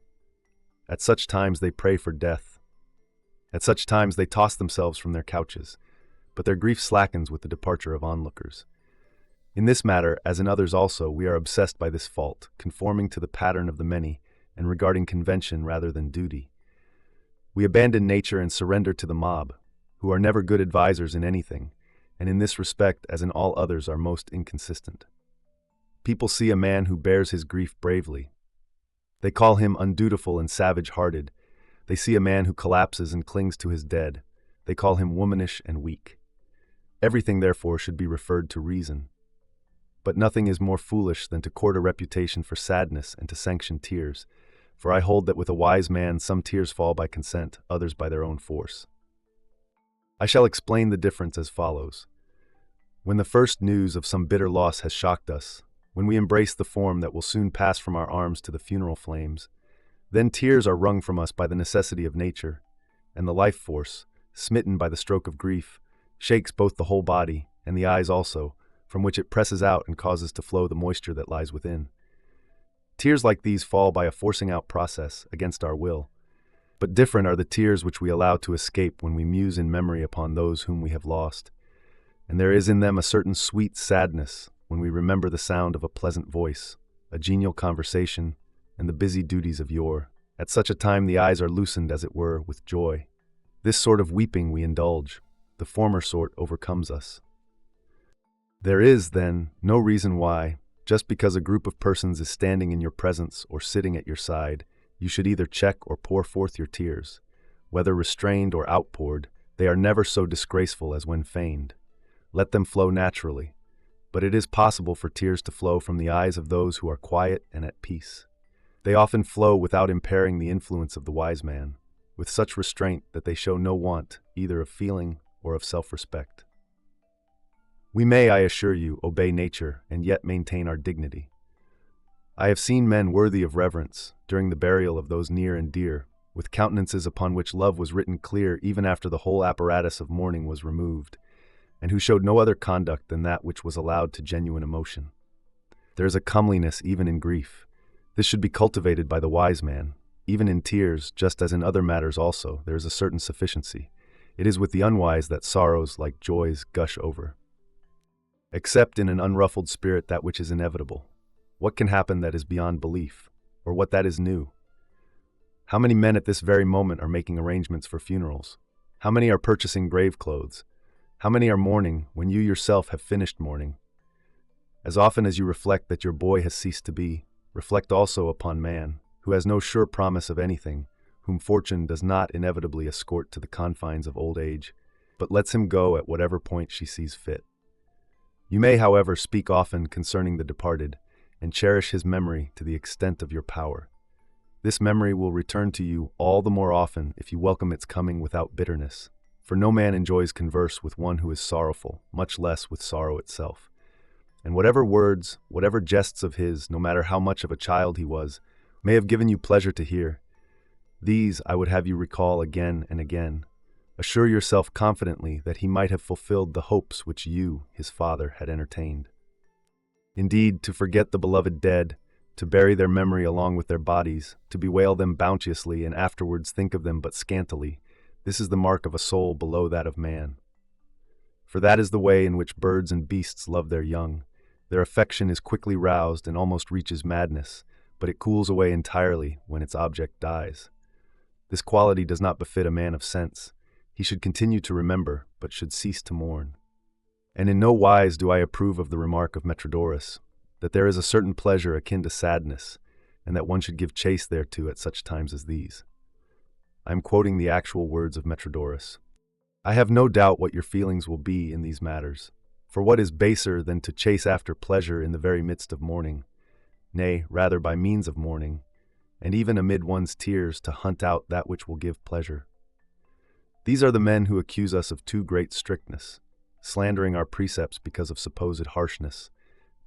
At such times they pray for death. At such times they toss themselves from their couches, but their grief slackens with the departure of onlookers. In this matter, as in others also, we are obsessed by this fault, conforming to the pattern of the many, and regarding convention rather than duty. We abandon nature and surrender to the mob, who are never good advisers in anything, and in this respect, as in all others, are most inconsistent. People see a man who bears his grief bravely. They call him undutiful and savage-hearted. They see a man who collapses and clings to his dead. They call him womanish and weak. Everything, therefore, should be referred to reason. But nothing is more foolish than to court a reputation for sadness and to sanction tears, for I hold that with a wise man some tears fall by consent, others by their own force. I shall explain the difference as follows. When the first news of some bitter loss has shocked us, when we embrace the form that will soon pass from our arms to the funeral flames, then tears are wrung from us by the necessity of nature, and the life force, smitten by the stroke of grief, shakes both the whole body and the eyes also, from which it presses out and causes to flow the moisture that lies within. Tears like these fall by a forcing out process, against our will. But different are the tears which we allow to escape when we muse in memory upon those whom we have lost. And there is in them a certain sweet sadness when we remember the sound of a pleasant voice, a genial conversation, and the busy duties of yore. At such a time the eyes are loosened, as it were, with joy. This sort of weeping we indulge. The former sort overcomes us. There is, then, no reason why, just because a group of persons is standing in your presence or sitting at your side, you should either check or pour forth your tears. Whether restrained or outpoured, they are never so disgraceful as when feigned. Let them flow naturally. But it is possible for tears to flow from the eyes of those who are quiet and at peace. They often flow without impairing the influence of the wise man, with such restraint that they show no want either of feeling or of self-respect. We may, I assure you, obey nature and yet maintain our dignity. I have seen men worthy of reverence during the burial of those near and dear, with countenances upon which love was written clear even after the whole apparatus of mourning was removed, and who showed no other conduct than that which was allowed to genuine emotion. There is a comeliness even in grief. This should be cultivated by the wise man. Even in tears, just as in other matters also, there is a certain sufficiency. It is with the unwise that sorrows, like joys, gush over. Accept in an unruffled spirit that which is inevitable. What can happen that is beyond belief, or what that is new? How many men at this very moment are making arrangements for funerals? How many are purchasing grave clothes? How many are mourning when you yourself have finished mourning? As often as you reflect that your boy has ceased to be, reflect also upon man, who has no sure promise of anything, whom fortune does not inevitably escort to the confines of old age, but lets him go at whatever point she sees fit. You may, however, speak often concerning the departed, and cherish his memory to the extent of your power. This memory will return to you all the more often if you welcome its coming without bitterness, for no man enjoys converse with one who is sorrowful, much less with sorrow itself. And whatever words, whatever jests of his, no matter how much of a child he was, may have given you pleasure to hear, these I would have you recall again and again. Assure yourself confidently that he might have fulfilled the hopes which you, his father, had entertained. Indeed, to forget the beloved dead, to bury their memory along with their bodies, to bewail them bounteously and afterwards think of them but scantily, this is the mark of a soul below that of man. For that is the way in which birds and beasts love their young. Their affection is quickly roused and almost reaches madness, but it cools away entirely when its object dies. This quality does not befit a man of sense. He should continue to remember, but should cease to mourn. And in no wise do I approve of the remark of Metrodorus, that there is a certain pleasure akin to sadness, and that one should give chase thereto at such times as these. I am quoting the actual words of Metrodorus. I have no doubt what your feelings will be in these matters, for what is baser than to chase after pleasure in the very midst of mourning, nay, rather by means of mourning, and even amid one's tears to hunt out that which will give pleasure? These are the men who accuse us of too great strictness, slandering our precepts because of supposed harshness.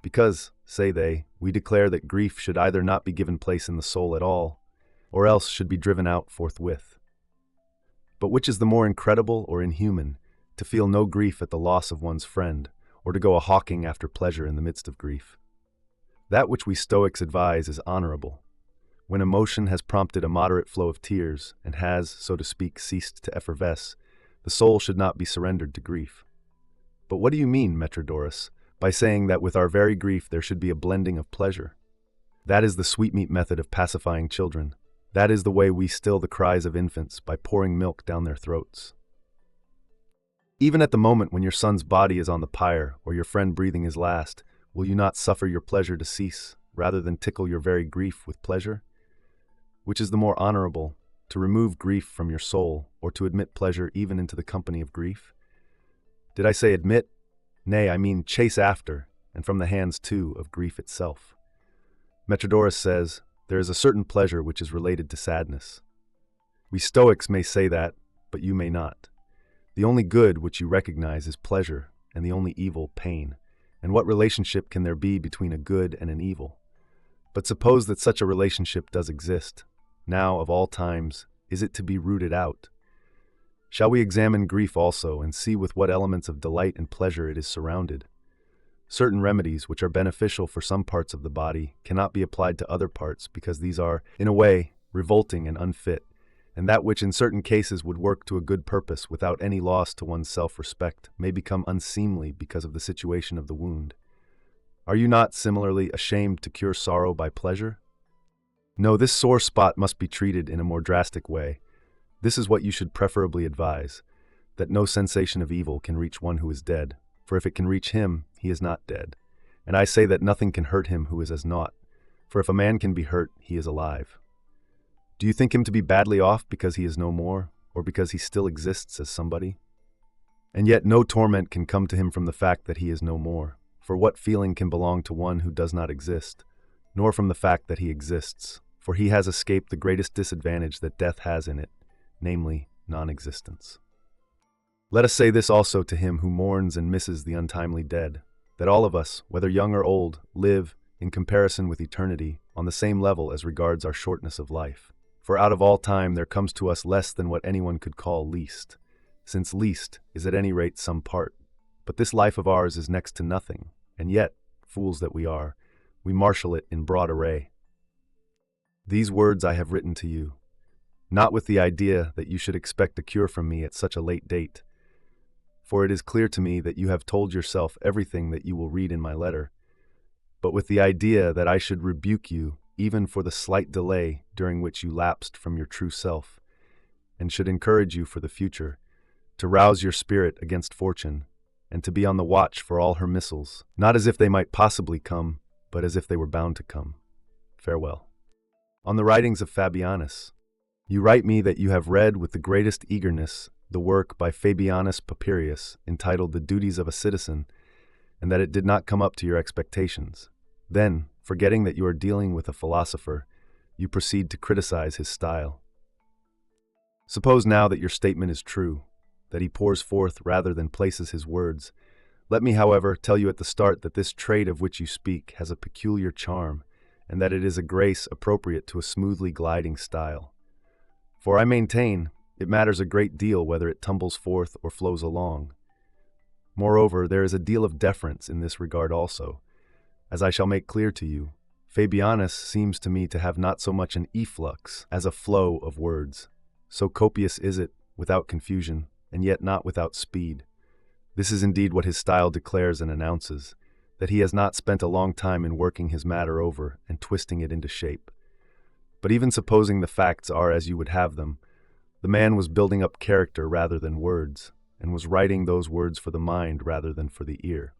Because, say they, we declare that grief should either not be given place in the soul at all, or else should be driven out forthwith. But which is the more incredible or inhuman, to feel no grief at the loss of one's friend, or to go a-hawking after pleasure in the midst of grief? That which we Stoics advise is honorable. When emotion has prompted a moderate flow of tears, and has, so to speak, ceased to effervesce, the soul should not be surrendered to grief. But what do you mean, Metrodorus, by saying that with our very grief there should be a blending of pleasure? That is the sweetmeat method of pacifying children. That is the way we still the cries of infants, by pouring milk down their throats. Even at the moment when your son's body is on the pyre, or your friend breathing his last, will you not suffer your pleasure to cease, rather than tickle your very grief with pleasure? Which is the more honorable, to remove grief from your soul, or to admit pleasure even into the company of grief? Did I say admit? Nay, I mean chase after, and from the hands, too, of grief itself. Metrodorus says, there is a certain pleasure which is related to sadness. We Stoics may say that, but you may not. The only good which you recognize is pleasure, and the only evil, pain. And what relationship can there be between a good and an evil? But suppose that such a relationship does exist. Now, of all times, is it to be rooted out? Shall we examine grief also, and see with what elements of delight and pleasure it is surrounded? Certain remedies, which are beneficial for some parts of the body, cannot be applied to other parts, because these are, in a way, revolting and unfit, and that which in certain cases would work to a good purpose without any loss to one's self-respect may become unseemly because of the situation of the wound. Are you not, similarly, ashamed to cure sorrow by pleasure? No, this sore spot must be treated in a more drastic way. This is what you should preferably advise, that no sensation of evil can reach one who is dead, for if it can reach him, he is not dead. And I say that nothing can hurt him who is as naught, for if a man can be hurt, he is alive. Do you think him to be badly off because he is no more, or because he still exists as somebody? And yet no torment can come to him from the fact that he is no more. For what feeling can belong to one who does not exist, nor from the fact that he exists? For he has escaped the greatest disadvantage that death has in it, namely, non-existence. Let us say this also to him who mourns and misses the untimely dead, that all of us, whether young or old, live, in comparison with eternity, on the same level as regards our shortness of life. For out of all time there comes to us less than what anyone could call least, since least is at any rate some part. But this life of ours is next to nothing, and yet, fools that we are, we marshal it in broad array. These words I have written to you, not with the idea that you should expect a cure from me at such a late date, for it is clear to me that you have told yourself everything that you will read in my letter, but with the idea that I should rebuke you even for the slight delay during which you lapsed from your true self, and should encourage you for the future to rouse your spirit against fortune, and to be on the watch for all her missiles, not as if they might possibly come, but as if they were bound to come. Farewell. On the writings of Fabianus, you write me that you have read with the greatest eagerness the work by Fabianus Papirius entitled The Duties of a Citizen, and that it did not come up to your expectations. Then, forgetting that you are dealing with a philosopher, you proceed to criticize his style. Suppose now that your statement is true, that he pours forth rather than places his words. Let me, however, tell you at the start that this trait of which you speak has a peculiar charm, and that it is a grace appropriate to a smoothly gliding style. For I maintain, it matters a great deal whether it tumbles forth or flows along. Moreover, there is a deal of deference in this regard also. As I shall make clear to you, Fabianus seems to me to have not so much an efflux as a flow of words. So copious is it, without confusion, and yet not without speed. This is indeed what his style declares and announces, that he has not spent a long time in working his matter over and twisting it into shape. But even supposing the facts are as you would have them, the man was building up character rather than words, and was writing those words for the mind rather than for the ear.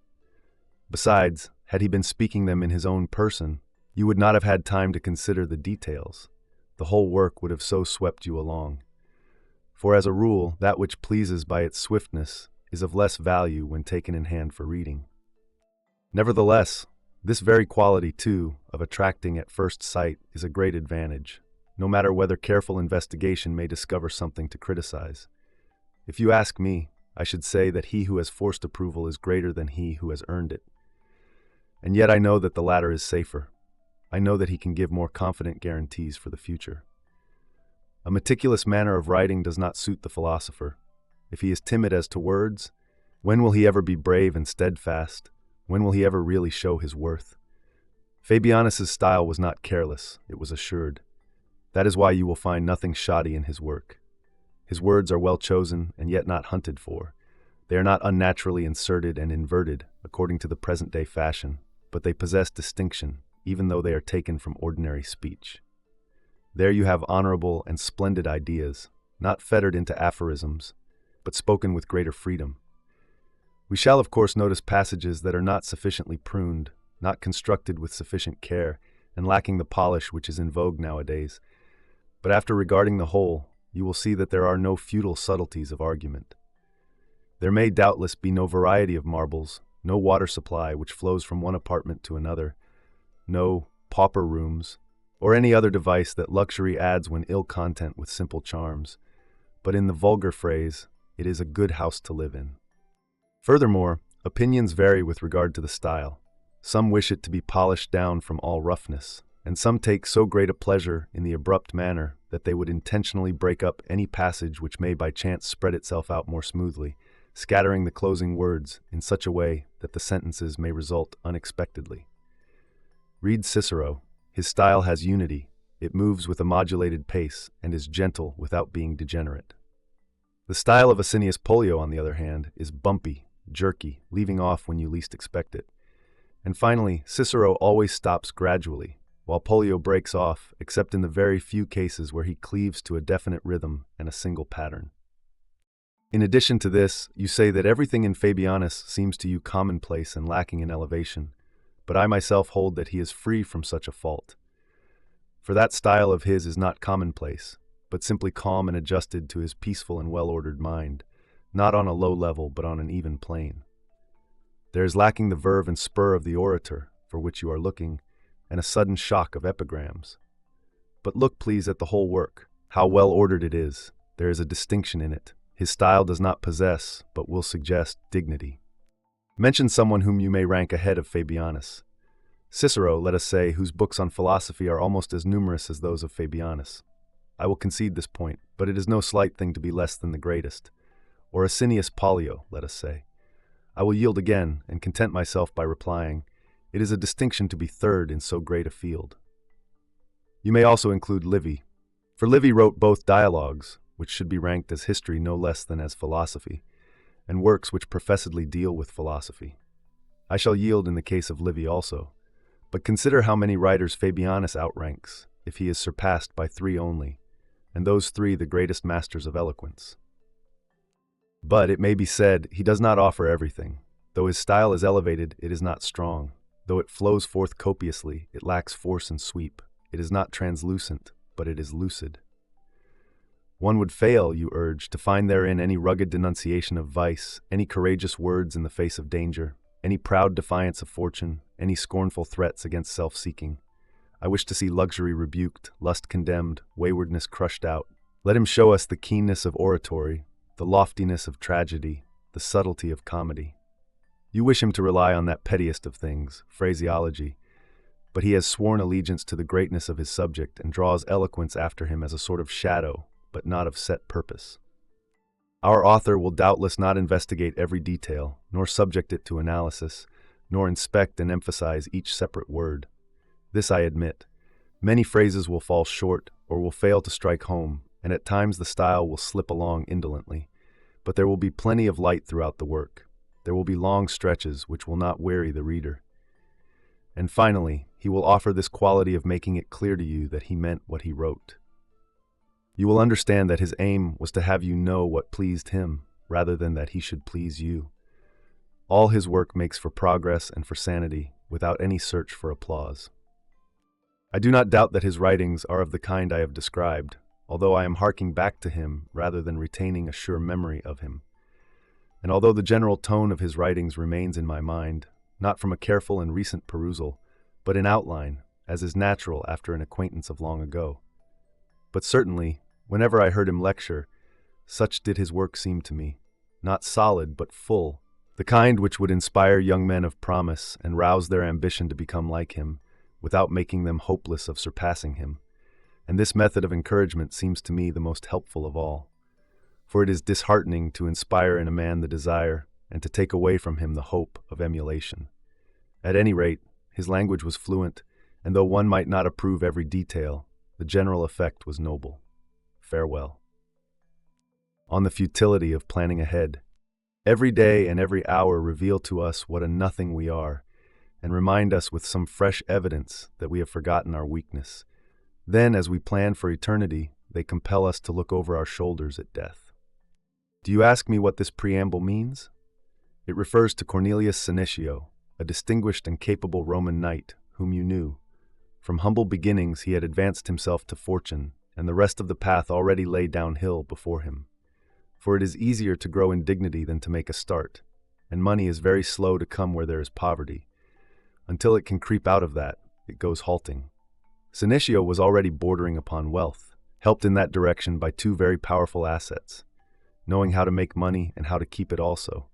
Besides, had he been speaking them in his own person, you would not have had time to consider the details. The whole work would have so swept you along. For as a rule, that which pleases by its swiftness is of less value when taken in hand for reading. Nevertheless, this very quality, too, of attracting at first sight is a great advantage, no matter whether careful investigation may discover something to criticize. If you ask me, I should say that he who has forced approval is greater than he who has earned it. And yet I know that the latter is safer. I know that he can give more confident guarantees for the future. A meticulous manner of writing does not suit the philosopher. If he is timid as to words, when will he ever be brave and steadfast? When will he ever really show his worth? Fabianus's style was not careless, it was assured. That is why you will find nothing shoddy in his work. His words are well chosen and yet not hunted for. They are not unnaturally inserted and inverted according to the present-day fashion, but they possess distinction, even though they are taken from ordinary speech. There you have honorable and splendid ideas, not fettered into aphorisms, but spoken with greater freedom. We shall of course notice passages that are not sufficiently pruned, not constructed with sufficient care, and lacking the polish which is in vogue nowadays. But after regarding the whole, you will see that there are no futile subtleties of argument. There may doubtless be no variety of marbles, no water supply which flows from one apartment to another, no pauper rooms, or any other device that luxury adds when ill content with simple charms, but in the vulgar phrase, it is a good house to live in. Furthermore, opinions vary with regard to the style. Some wish it to be polished down from all roughness, and some take so great a pleasure in the abrupt manner that they would intentionally break up any passage which may by chance spread itself out more smoothly, scattering the closing words in such a way that the sentences may result unexpectedly. Read Cicero. His style has unity, it moves with a modulated pace, and is gentle without being degenerate. The style of Asinius Pollio, on the other hand, is bumpy, jerky, leaving off when you least expect it. And finally, Cicero always stops gradually, while Pollio breaks off, except in the very few cases where he cleaves to a definite rhythm and a single pattern. In addition to this, you say that everything in Fabianus seems to you commonplace and lacking in elevation, but I myself hold that he is free from such a fault. For that style of his is not commonplace. but simply calm and adjusted to his peaceful and well-ordered mind, not on a low level but on an even plane. There is lacking the verve and spur of the orator, for which you are looking, and a sudden shock of epigrams. But look, please, at the whole work. How well-ordered it is. There is a distinction in it. His style does not possess, but will suggest, dignity. Mention someone whom you may rank ahead of Fabianus. Cicero, let us say, whose books on philosophy are almost as numerous as those of Fabianus. I will concede this point, but it is no slight thing to be less than the greatest. Or Asinius Pollio, let us say. I will yield again, and content myself by replying, it is a distinction to be third in so great a field. You may also include Livy, for Livy wrote both dialogues, which should be ranked as history no less than as philosophy, and works which professedly deal with philosophy. I shall yield in the case of Livy also, but consider how many writers Fabianus outranks, if he is surpassed by 3 only, and those 3 the greatest masters of eloquence. But, it may be said, he does not offer everything. Though his style is elevated, it is not strong. Though it flows forth copiously, it lacks force and sweep. It is not translucent, but it is lucid. One would fail, you urge, to find therein any rugged denunciation of vice, any courageous words in the face of danger, any proud defiance of fortune, any scornful threats against self-seeking. I wish to see luxury rebuked, lust condemned, waywardness crushed out. Let him show us the keenness of oratory, the loftiness of tragedy, the subtlety of comedy. You wish him to rely on that pettiest of things, phraseology, but he has sworn allegiance to the greatness of his subject and draws eloquence after him as a sort of shadow, but not of set purpose. Our author will doubtless not investigate every detail, nor subject it to analysis, nor inspect and emphasize each separate word. This I admit. Many phrases will fall short, or will fail to strike home, and at times the style will slip along indolently. But there will be plenty of light throughout the work. There will be long stretches which will not weary the reader. And finally, he will offer this quality of making it clear to you that he meant what he wrote. You will understand that his aim was to have you know what pleased him, rather than that he should please you. All his work makes for progress and for sanity, without any search for applause. I do not doubt that his writings are of the kind I have described, although I am harking back to him rather than retaining a sure memory of him. And although the general tone of his writings remains in my mind, not from a careful and recent perusal, but in outline, as is natural after an acquaintance of long ago. But certainly, whenever I heard him lecture, such did his work seem to me, not solid but full, the kind which would inspire young men of promise and rouse their ambition to become like him, without making them hopeless of surpassing him. And this method of encouragement seems to me the most helpful of all. For it is disheartening to inspire in a man the desire, and to take away from him the hope of emulation. At any rate, his language was fluent, and though one might not approve every detail, the general effect was noble. Farewell. On the futility of planning ahead. Every day and every hour reveal to us what a nothing we are, and remind us with some fresh evidence that we have forgotten our weakness. Then, as we plan for eternity, they compel us to look over our shoulders at death. Do you ask me what this preamble means? It refers to Cornelius Senecio, a distinguished and capable Roman knight whom you knew. From humble beginnings he had advanced himself to fortune, and the rest of the path already lay downhill before him. For it is easier to grow in dignity than to make a start, and money is very slow to come where there is poverty. Until it can creep out of that, it goes halting. Senecio was already bordering upon wealth, helped in that direction by 2 very powerful assets, knowing how to make money and how to keep it also.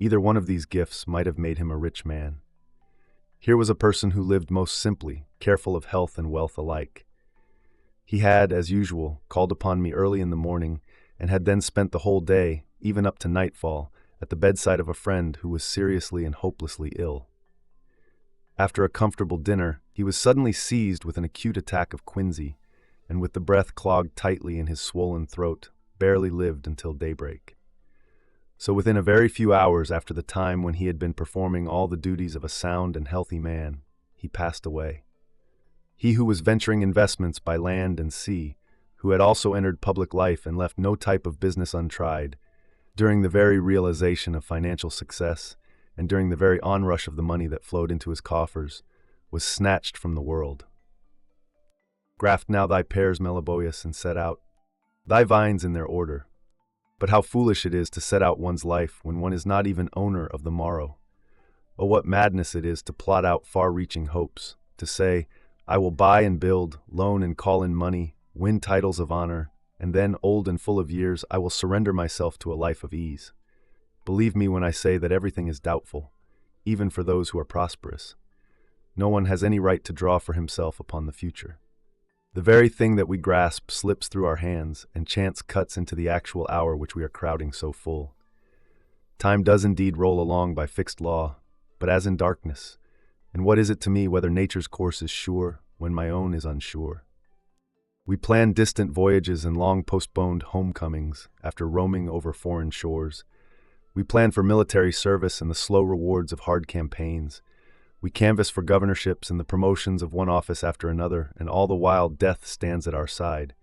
Either one of these gifts might have made him a rich man. Here was a person who lived most simply, careful of health and wealth alike. He had, as usual, called upon me early in the morning, and had then spent the whole day, even up to nightfall, at the bedside of a friend who was seriously and hopelessly ill. After a comfortable dinner, he was suddenly seized with an acute attack of quinsy, and with the breath clogged tightly in his swollen throat, barely lived until daybreak. So within a very few hours after the time when he had been performing all the duties of a sound and healthy man, he passed away. He who was venturing investments by land and sea, who had also entered public life and left no type of business untried, during the very realization of financial success, and during the very onrush of the money that flowed into his coffers, was snatched from the world. Graft now thy pears, Meliboeus, and set out. thy vines in their order. But how foolish it is to set out one's life when one is not even owner of the morrow. Oh, what madness it is to plot out far-reaching hopes, to say, I will buy and build, loan and call in money, win titles of honor, and then, old and full of years, I will surrender myself to a life of ease. Believe me when I say that everything is doubtful, even for those who are prosperous. No one has any right to draw for himself upon the future. The very thing that we grasp slips through our hands, and chance cuts into the actual hour which we are crowding so full. Time does indeed roll along by fixed law, but as in darkness, and what is it to me whether nature's course is sure when my own is unsure? We plan distant voyages and long postponed homecomings after roaming over foreign shores. We plan for military service and the slow rewards of hard campaigns. We canvass for governorships and the promotions of one office after another, and all the while death stands at our side.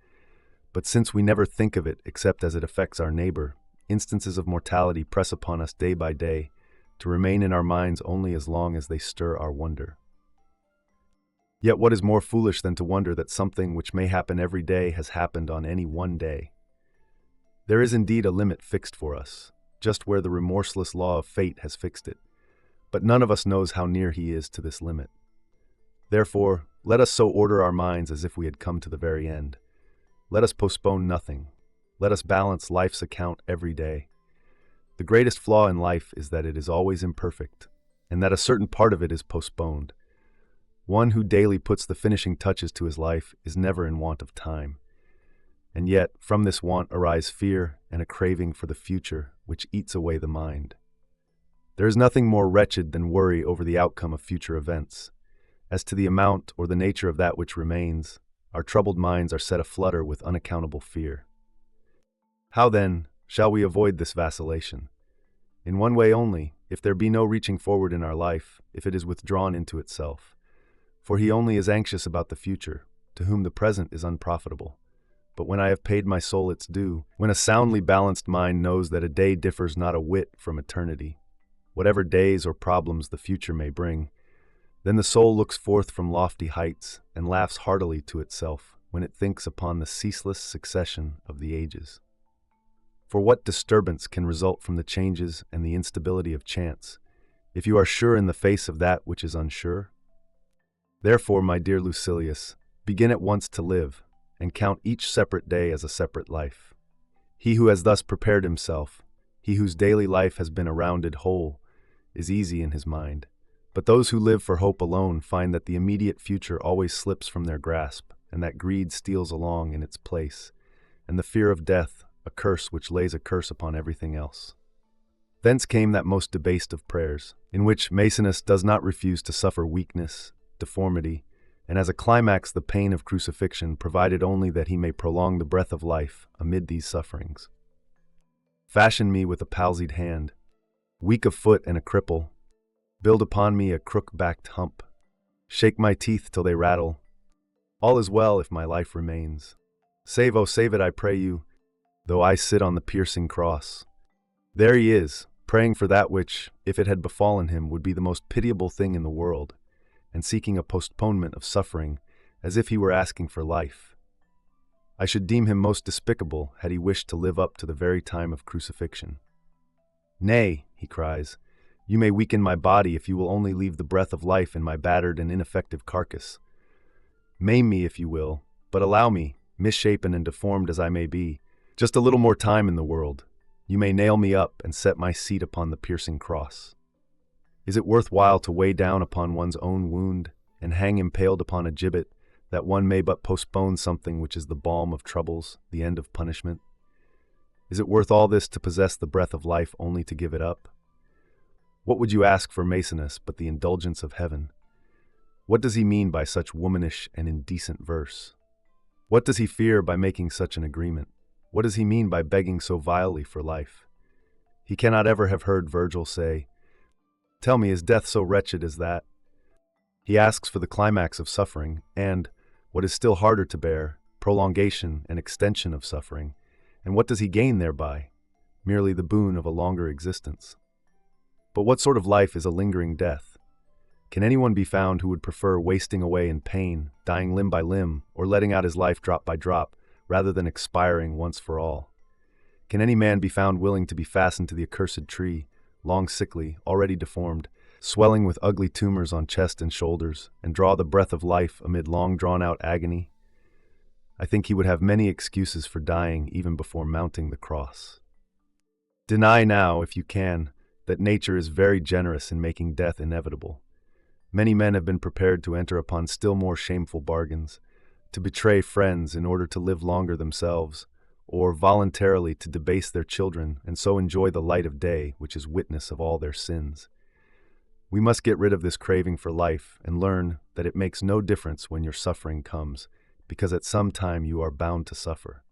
But since we never think of it except as it affects our neighbor, instances of mortality press upon us day by day, to remain in our minds only as long as they stir our wonder. Yet what is more foolish than to wonder that something which may happen every day has happened on any one day? There is indeed a limit fixed for us, just where the remorseless law of fate has fixed it, but none of us knows how near he is to this limit. Therefore, let us so order our minds as if we had come to the very end. Let us postpone nothing. Let us balance life's account every day. The greatest flaw in life is that it is always imperfect, and that a certain part of it is postponed. One who daily puts the finishing touches to his life is never in want of time. And yet, from this want arise fear and a craving for the future, which eats away the mind. There is nothing more wretched than worry over the outcome of future events. As to the amount or the nature of that which remains, our troubled minds are set aflutter with unaccountable fear. How, then, shall we avoid this vacillation? In one way only, if there be no reaching forward in our life, if it is withdrawn into itself. For he only is anxious about the future, to whom the present is unprofitable. But when I have paid my soul its due, when a soundly balanced mind knows that a day differs not a whit from eternity, whatever days or problems the future may bring, then the soul looks forth from lofty heights and laughs heartily to itself when it thinks upon the ceaseless succession of the ages. For what disturbance can result from the changes and the instability of chance, if you are sure in the face of that which is unsure? Therefore, my dear Lucilius, begin at once to live, and count each separate day as a separate life. He who has thus prepared himself, he whose daily life has been a rounded whole, is easy in his mind. But those who live for hope alone find that the immediate future always slips from their grasp, and that greed steals along in its place, and the fear of death, a curse which lays a curse upon everything else. Thence came that most debased of prayers, in which Maecenas does not refuse to suffer weakness, deformity, and as a climax the pain of crucifixion, provided only that he may prolong the breath of life amid these sufferings. Fashion me with a palsied hand, weak of foot and a cripple, build upon me a crook-backed hump, shake my teeth till they rattle. All is well if my life remains. Save, oh save it, I pray you, though I sit on the piercing cross. There he is, praying for that which, if it had befallen him, would be the most pitiable thing in the world, and seeking a postponement of suffering, as if he were asking for life. I should deem him most despicable had he wished to live up to the very time of crucifixion. Nay, he cries, you may weaken my body if you will only leave the breath of life in my battered and ineffective carcass. Maim me if you will, but allow me, misshapen and deformed as I may be, just a little more time in the world. You may nail me up and set my seat upon the piercing cross. Is it worth while to weigh down upon one's own wound and hang impaled upon a gibbet, that one may but postpone something which is the balm of troubles, the end of punishment? Is it worth all this to possess the breath of life only to give it up? What would you ask for Maecenas but the indulgence of heaven? What does he mean by such womanish and indecent verse? What does he fear by making such an agreement? What does he mean by begging so vilely for life? He cannot ever have heard Virgil say, "Tell me, is death so wretched as that?" He asks for the climax of suffering and, what is still harder to bear, prolongation and extension of suffering. And what does he gain thereby? Merely the boon of a longer existence. But what sort of life is a lingering death? Can anyone be found who would prefer wasting away in pain, dying limb by limb, or letting out his life drop by drop, rather than expiring once for all. Can any man be found willing to be fastened to the accursed tree, long sickly, already deformed, swelling with ugly tumors on chest and shoulders, and draw the breath of life amid long drawn-out agony? I think he would have many excuses for dying even before mounting the cross. Deny now, if you can, that nature is very generous in making death inevitable. Many men have been prepared to enter upon still more shameful bargains, to betray friends in order to live longer themselves, or voluntarily to debase their children and so enjoy the light of day, which is witness of all their sins. We must get rid of this craving for life and learn that it makes no difference when your suffering comes, because at some time you are bound to suffer.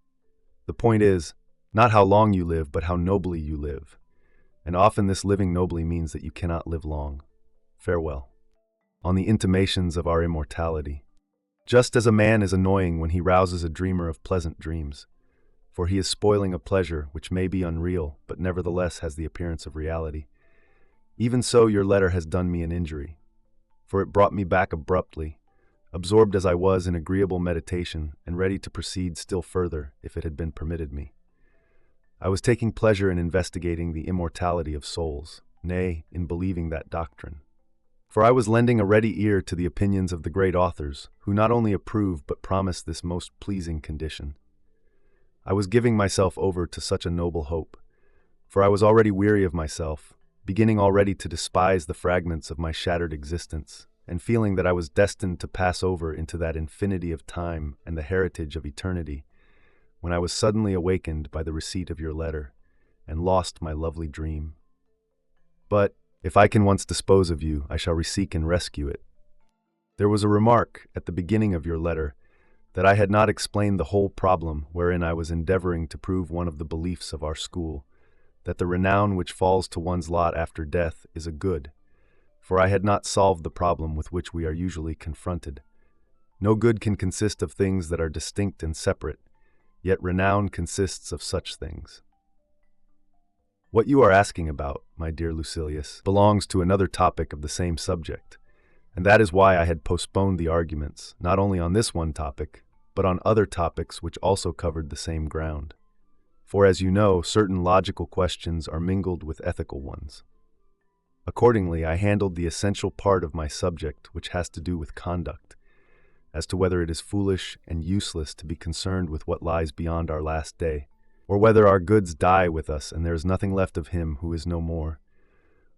The point is, not how long you live, but how nobly you live. And often this living nobly means that you cannot live long. Farewell. On the intimations of our immortality. Just as a man is annoying when he rouses a dreamer of pleasant dreams, for he is spoiling a pleasure which may be unreal, but nevertheless has the appearance of reality. Even so, your letter has done me an injury, for it brought me back abruptly, absorbed as I was in agreeable meditation and ready to proceed still further if it had been permitted me. I was taking pleasure in investigating the immortality of souls, nay, in believing that doctrine. For I was lending a ready ear to the opinions of the great authors, who not only approve but promise this most pleasing condition. I was giving myself over to such a noble hope, for I was already weary of myself, beginning already to despise the fragments of my shattered existence, and feeling that I was destined to pass over into that infinity of time and the heritage of eternity, when I was suddenly awakened by the receipt of your letter, and lost my lovely dream. But, if I can once dispose of you, I shall reseek and rescue it. There was a remark at the beginning of your letter that I had not explained the whole problem wherein I was endeavoring to prove one of the beliefs of our school, that the renown which falls to one's lot after death is a good, for I had not solved the problem with which we are usually confronted. No good can consist of things that are distinct and separate, yet renown consists of such things. What you are asking about, my dear Lucilius, belongs to another topic of the same subject, and that is why I had postponed the arguments, not only on this one topic, but on other topics which also covered the same ground. For as you know, certain logical questions are mingled with ethical ones. Accordingly, I handled the essential part of my subject, which has to do with conduct, as to whether it is foolish and useless to be concerned with what lies beyond our last day, or whether our goods die with us and there is nothing left of him who is no more,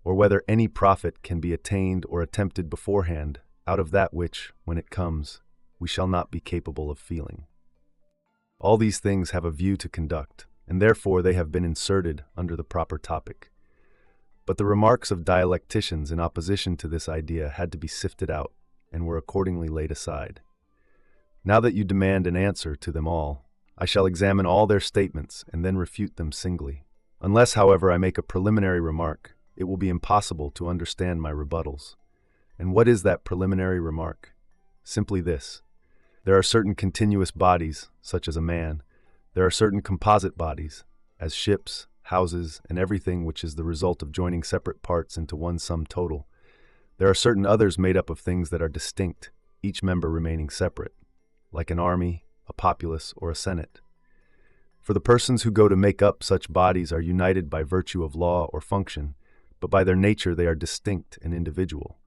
or whether any profit can be attained or attempted beforehand out of that which, when it comes, we shall not be capable of feeling. All these things have a view to conduct, and therefore they have been inserted under the proper topic. But the remarks of dialecticians in opposition to this idea had to be sifted out, and were accordingly laid aside. Now that you demand an answer to them all, I shall examine all their statements and then refute them singly. Unless, however, I make a preliminary remark, it will be impossible to understand my rebuttals. And what is that preliminary remark? Simply this. There are certain continuous bodies, such as a man. There are certain composite bodies, as ships, houses, and everything which is the result of joining separate parts into one sum total. There are certain others made up of things that are distinct, each member remaining separate, like an army, a populace, or a senate. For the persons who go to make up such bodies are united by virtue of law or function, but by their nature they are distinct and individual.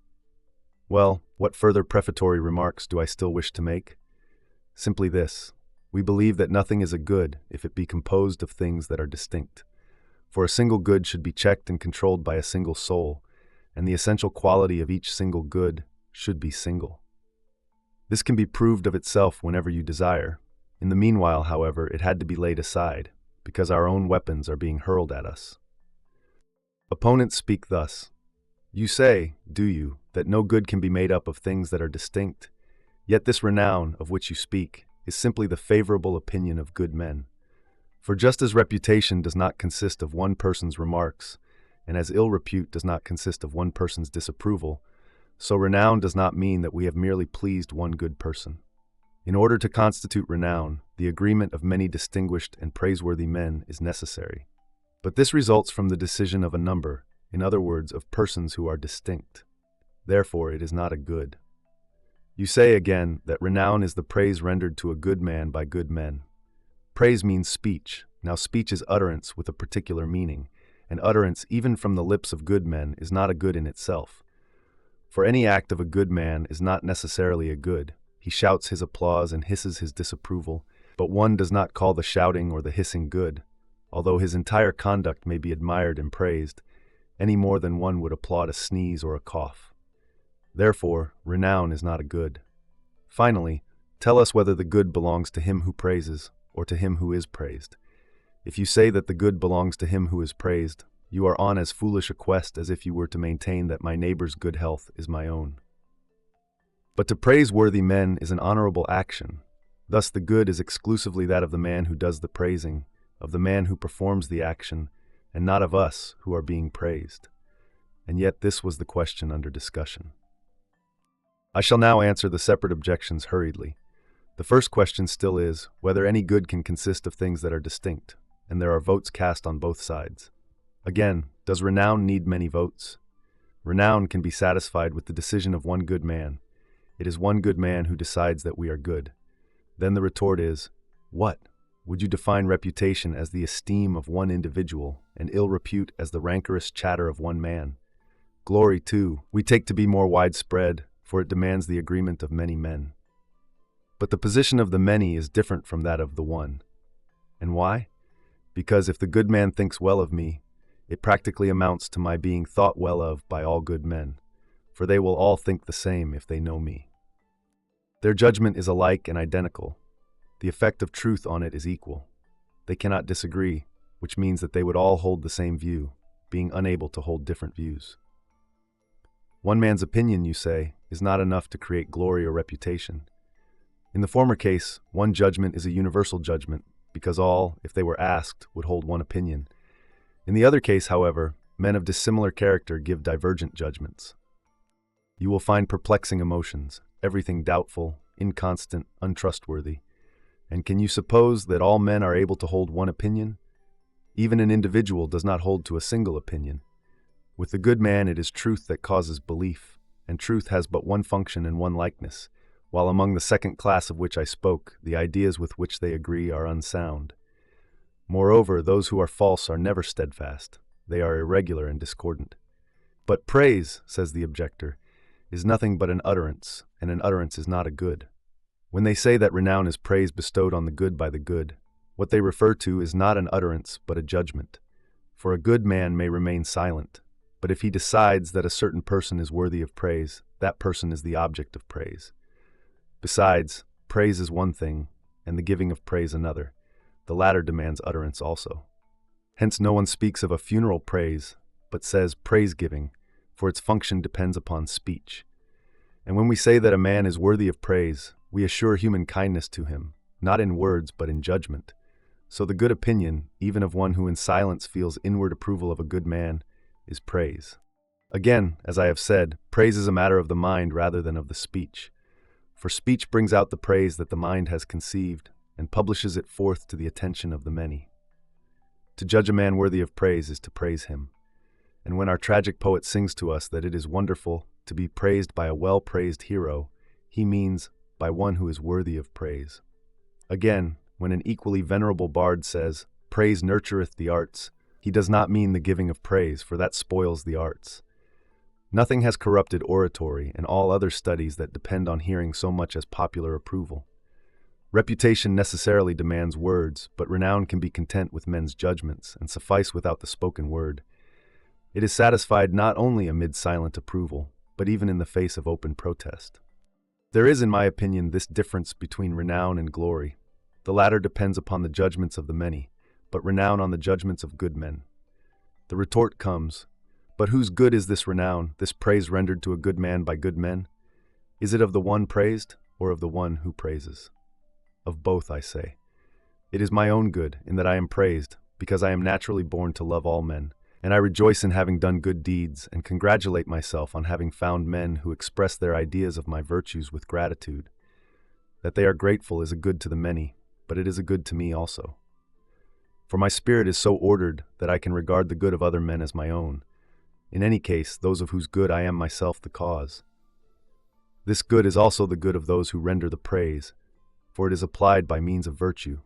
Well, what further prefatory remarks do I still wish to make? Simply this. We believe that nothing is a good if it be composed of things that are distinct. For a single good should be checked and controlled by a single soul, and the essential quality of each single good should be single. This can be proved of itself whenever you desire. In the meanwhile, however, it had to be laid aside, because our own weapons are being hurled at us. Opponents speak thus. You say, do you, that no good can be made up of things that are distinct? Yet this renown, of which you speak, is simply the favorable opinion of good men. For just as reputation does not consist of one person's remarks, and as ill repute does not consist of one person's disapproval, so renown does not mean that we have merely pleased one good person. In order to constitute renown, the agreement of many distinguished and praiseworthy men is necessary. But this results from the decision of a number, in other words, of persons who are distinct. Therefore, it is not a good. You say again that renown is the praise rendered to a good man by good men. Praise means speech. Now speech is utterance with a particular meaning, and utterance, even from the lips of good men, is not a good in itself. For any act of a good man is not necessarily a good. He shouts his applause and hisses his disapproval, but one does not call the shouting or the hissing good, although his entire conduct may be admired and praised, any more than one would applaud a sneeze or a cough. Therefore, renown is not a good. Finally, tell us whether the good belongs to him who praises or to him who is praised. If you say that the good belongs to him who is praised, you are on as foolish a quest as if you were to maintain that my neighbor's good health is my own. But to praise worthy men is an honorable action. Thus the good is exclusively that of the man who does the praising, of the man who performs the action, and not of us who are being praised. And yet this was the question under discussion. I shall now answer the separate objections hurriedly. The first question still is whether any good can consist of things that are distinct, and there are votes cast on both sides. Again, does renown need many votes? Renown can be satisfied with the decision of one good man. It is one good man who decides that we are good. Then the retort is, what? Would you define reputation as the esteem of one individual, and ill repute as the rancorous chatter of one man? Glory, too, we take to be more widespread, for it demands the agreement of many men. But the position of the many is different from that of the one. And why? Because if the good man thinks well of me, it practically amounts to my being thought well of by all good men, for they will all think the same if they know me. Their judgment is alike and identical. The effect of truth on it is equal. They cannot disagree, which means that they would all hold the same view, being unable to hold different views. One man's opinion, you say, is not enough to create glory or reputation. In the former case, one judgment is a universal judgment, because all, if they were asked, would hold one opinion. In the other case, however, men of dissimilar character give divergent judgments. You will find perplexing emotions, everything doubtful, inconstant, untrustworthy. And can you suppose that all men are able to hold one opinion? Even an individual does not hold to a single opinion. With the good man it is truth that causes belief, and truth has but one function and one likeness, while among the second class of which I spoke, the ideas with which they agree are unsound. Moreover, those who are false are never steadfast. They are irregular and discordant. But praise, says the objector, is nothing but an utterance, and an utterance is not a good. When they say that renown is praise bestowed on the good by the good, what they refer to is not an utterance but a judgment. For a good man may remain silent, but if he decides that a certain person is worthy of praise, that person is the object of praise. Besides, praise is one thing, and the giving of praise another. The latter demands utterance also. Hence no one speaks of a funeral praise, but says praise-giving, for its function depends upon speech. And when we say that a man is worthy of praise, we assure human kindness to him, not in words but in judgment. So the good opinion, even of one who in silence feels inward approval of a good man, is praise. Again, as I have said, praise is a matter of the mind rather than of the speech. For speech brings out the praise that the mind has conceived, and publishes it forth to the attention of the many. To judge a man worthy of praise is to praise him. And when our tragic poet sings to us that it is wonderful to be praised by a well-praised hero, he means by one who is worthy of praise. Again, when an equally venerable bard says, "Praise nurtureth the arts," he does not mean the giving of praise, for that spoils the arts. Nothing has corrupted oratory and all other studies that depend on hearing so much as popular approval. Reputation necessarily demands words, but renown can be content with men's judgments and suffice without the spoken word. It is satisfied not only amid silent approval, but even in the face of open protest. There is, in my opinion, this difference between renown and glory. The latter depends upon the judgments of the many, but renown on the judgments of good men. The retort comes, but whose good is this renown, this praise rendered to a good man by good men? Is it of the one praised, or of the one who praises? Of both, I say. It is my own good, in that I am praised, because I am naturally born to love all men, and I rejoice in having done good deeds, and congratulate myself on having found men who express their ideas of my virtues with gratitude. That they are grateful is a good to the many, but it is a good to me also. For my spirit is so ordered that I can regard the good of other men as my own, in any case those of whose good I am myself the cause. This good is also the good of those who render the praise, for it is applied by means of virtue.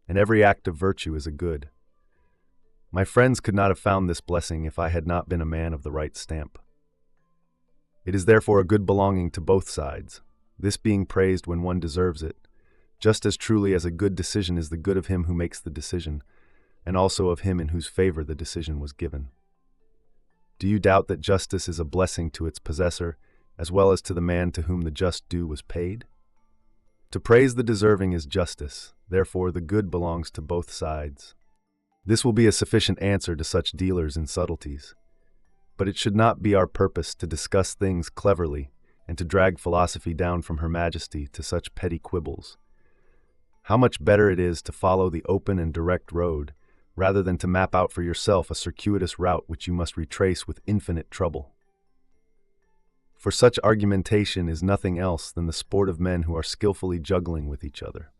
and every act of virtue is a good. My friends could not have found this blessing if I had not been a man of the right stamp. It is therefore a good belonging to both sides, this being praised when one deserves it, just as truly as a good decision is the good of him who makes the decision, and also of him in whose favor the decision was given. Do you doubt that justice is a blessing to its possessor, as well as to the man to whom the just due was paid? To praise the deserving is justice, therefore the good belongs to both sides. This will be a sufficient answer to such dealers in subtleties. But it should not be our purpose to discuss things cleverly and to drag philosophy down from her majesty to such petty quibbles. How much better it is to follow the open and direct road, rather than to map out for yourself a circuitous route which you must retrace with infinite trouble. For such argumentation is nothing else than the sport of men who are skillfully juggling with each other.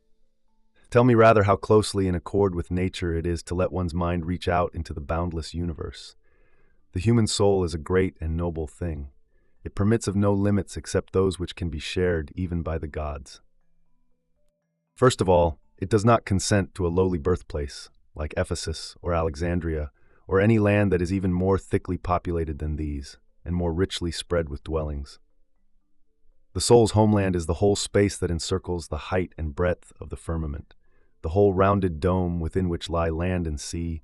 Tell me rather how closely in accord with nature it is to let one's mind reach out into the boundless universe. The human soul is a great and noble thing. It permits of no limits except those which can be shared even by the gods. First of all, it does not consent to a lowly birthplace, like Ephesus or Alexandria, or any land that is even more thickly populated than these, and more richly spread with dwellings. The soul's homeland is the whole space that encircles the height and breadth of the firmament, the whole rounded dome within which lie land and sea,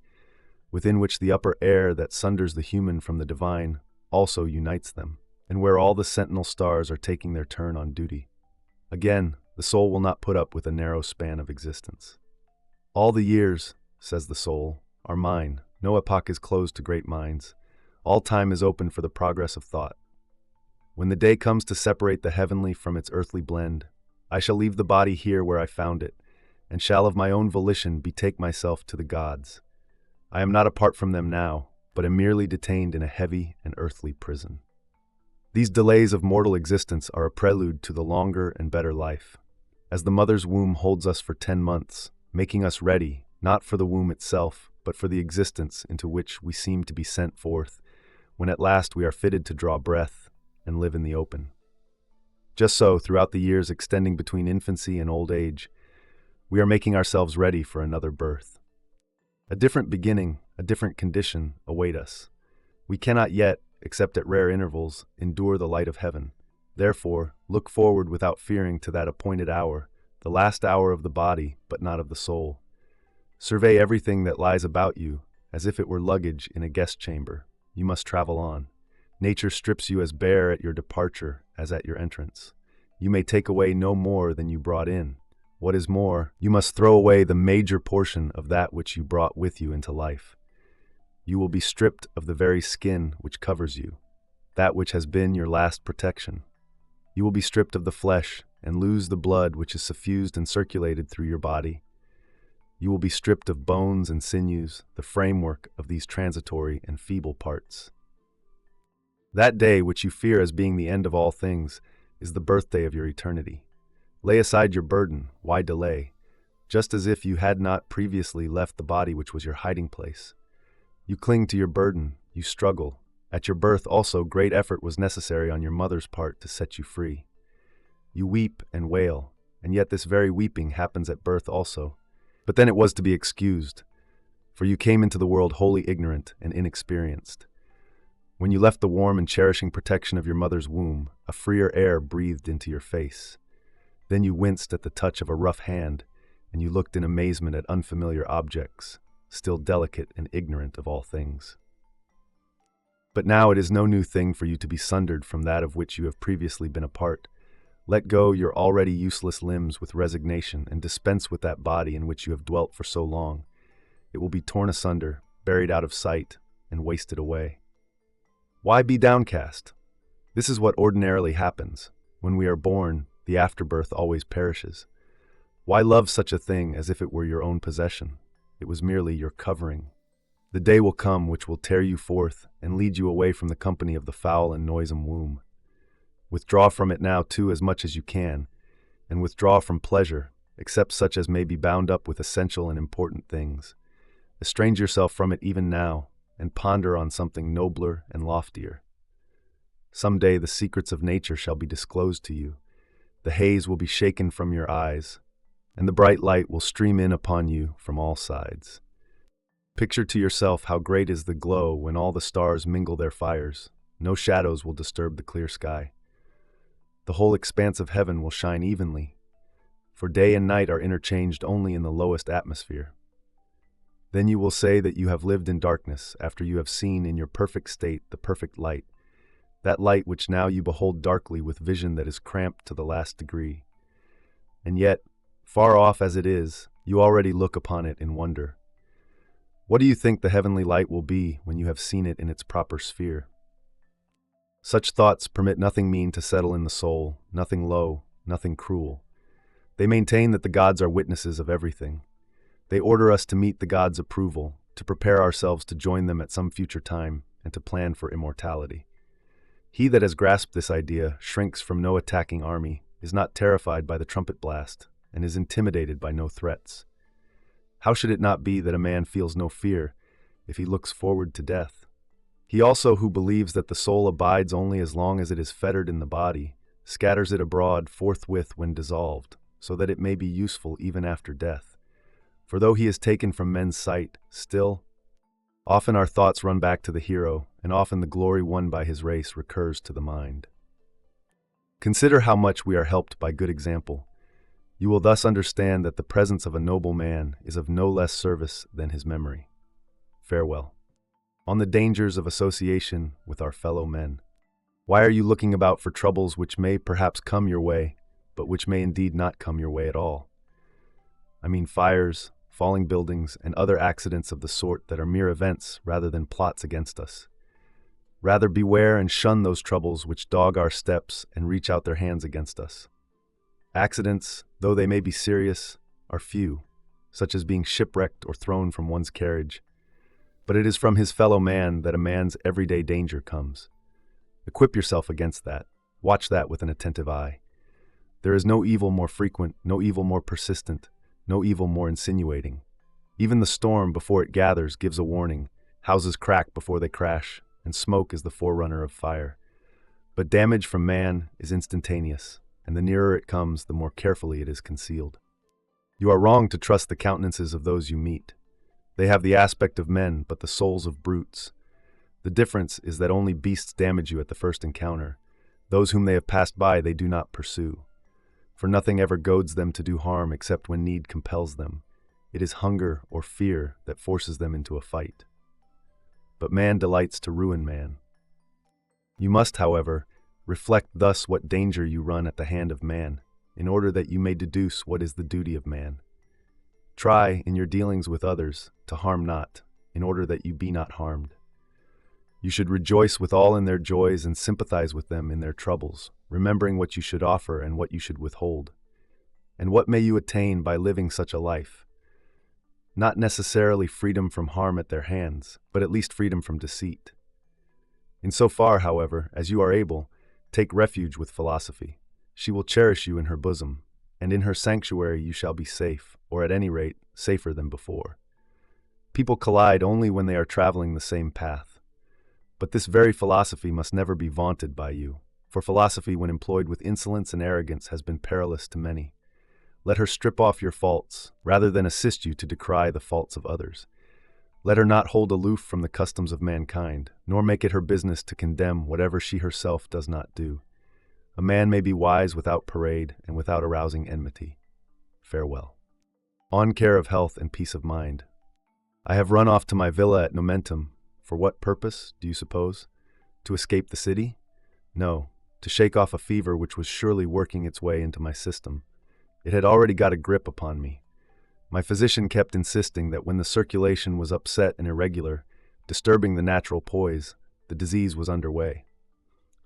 within which the upper air that sunders the human from the divine also unites them, and where all the sentinel stars are taking their turn on duty. Again, the soul will not put up with a narrow span of existence. All the years, says the soul, are mine. No epoch is closed to great minds. All time is open for the progress of thought. When the day comes to separate the heavenly from its earthly blend, I shall leave the body here where I found it, and shall of my own volition betake myself to the gods. I am not apart from them now, but am merely detained in a heavy and earthly prison. These delays of mortal existence are a prelude to the longer and better life, as the mother's womb holds us for 10 months, making us ready, not for the womb itself, but for the existence into which we seem to be sent forth, when at last we are fitted to draw breath and live in the open. Just so, throughout the years extending between infancy and old age, we are making ourselves ready for another birth. A different beginning, a different condition await us. We cannot yet, except at rare intervals, endure the light of heaven. Therefore, look forward without fearing to that appointed hour, the last hour of the body, but not of the soul. Survey everything that lies about you, as if it were luggage in a guest chamber. You must travel on. Nature strips you as bare at your departure as at your entrance. You may take away no more than you brought in. What is more, you must throw away the major portion of that which you brought with you into life. You will be stripped of the very skin which covers you, that which has been your last protection. You will be stripped of the flesh and lose the blood which is suffused and circulated through your body. You will be stripped of bones and sinews, the framework of these transitory and feeble parts. That day which you fear as being the end of all things is the birthday of your eternity. Lay aside your burden, why delay? Just as if you had not previously left the body which was your hiding place. You cling to your burden, you struggle. At your birth also great effort was necessary on your mother's part to set you free. You weep and wail, and yet this very weeping happens at birth also. But then it was to be excused, for you came into the world wholly ignorant and inexperienced. When you left the warm and cherishing protection of your mother's womb, a freer air breathed into your face. Then you winced at the touch of a rough hand, and you looked in amazement at unfamiliar objects, still delicate and ignorant of all things. But now it is no new thing for you to be sundered from that of which you have previously been a part. Let go your already useless limbs with resignation, and dispense with that body in which you have dwelt for so long. It will be torn asunder, buried out of sight, and wasted away. Why be downcast? This is what ordinarily happens. When we are born, the afterbirth always perishes. Why love such a thing as if it were your own possession? It was merely your covering. The day will come which will tear you forth and lead you away from the company of the foul and noisome womb. Withdraw from it now, too, as much as you can, and withdraw from pleasure, except such as may be bound up with essential and important things. Estrange yourself from it even now, and ponder on something nobler and loftier. Some day the secrets of nature shall be disclosed to you. The haze will be shaken from your eyes. and the bright light will stream in upon you from all sides. Picture to yourself how great is the glow when all the stars mingle their fires. No shadows will disturb the clear sky. The whole expanse of heaven will shine evenly, for day and night are interchanged only in the lowest atmosphere. Then you will say that you have lived in darkness after you have seen in your perfect state the perfect light, that light which now you behold darkly with vision that is cramped to the last degree. And yet, far off as it is, you already look upon it in wonder. What do you think the heavenly light will be when you have seen it in its proper sphere? Such thoughts permit nothing mean to settle in the soul, nothing low, nothing cruel. They maintain that the gods are witnesses of everything. They order us to meet the gods' approval, to prepare ourselves to join them at some future time, and to plan for immortality. He that has grasped this idea shrinks from no attacking army, is not terrified by the trumpet blast, and is intimidated by no threats. How should it not be that a man feels no fear if he looks forward to death? He also who believes that the soul abides only as long as it is fettered in the body, scatters it abroad forthwith when dissolved, so that it may be useful even after death. For though he is taken from men's sight, still, often our thoughts run back to the hero, and often the glory won by his race recurs to the mind. Consider how much we are helped by good example. You will thus understand that the presence of a noble man is of no less service than his memory. Farewell. On the dangers of association with our fellow men. Why are you looking about for troubles which may perhaps come your way, but which may indeed not come your way at all? I mean fires, falling buildings, and other accidents of the sort that are mere events rather than plots against us. Rather beware and shun those troubles which dog our steps and reach out their hands against us. Accidents, though they may be serious, are few, such as being shipwrecked or thrown from one's carriage. But it is from his fellow man that a man's everyday danger comes. Equip yourself against that. Watch that with an attentive eye. There is no evil more frequent, no evil more persistent, no evil more insinuating. Even the storm, before it gathers, gives a warning. Houses crack before they crash, and smoke is the forerunner of fire. But damage from man is instantaneous, and the nearer it comes, the more carefully it is concealed. You are wrong to trust the countenances of those you meet. They have the aspect of men, but the souls of brutes. The difference is that only beasts damage you at the first encounter. Those whom they have passed by they do not pursue. For nothing ever goads them to do harm except when need compels them. It is hunger or fear that forces them into a fight. But man delights to ruin man. You must, however, reflect thus what danger you run at the hand of man, in order that you may deduce what is the duty of man. Try, in your dealings with others, to harm not, in order that you be not harmed. You should rejoice with all in their joys and sympathize with them in their troubles, remembering what you should offer and what you should withhold. And what may you attain by living such a life? Not necessarily freedom from harm at their hands, but at least freedom from deceit. In so far, however, as you are able, take refuge with philosophy. She will cherish you in her bosom, and in her sanctuary you shall be safe, or at any rate, safer than before. People collide only when they are traveling the same path. But this very philosophy must never be vaunted by you, for philosophy, when employed with insolence and arrogance, has been perilous to many. Let her strip off your faults, rather than assist you to decry the faults of others. Let her not hold aloof from the customs of mankind, nor make it her business to condemn whatever she herself does not do. A man may be wise without parade and without arousing enmity. Farewell. On care of health and peace of mind. I have run off to my villa at Nomentum. For what purpose, do you suppose? To escape the city? No, to shake off a fever which was surely working its way into my system. It had already got a grip upon me. My physician kept insisting that when the circulation was upset and irregular, disturbing the natural poise, the disease was underway.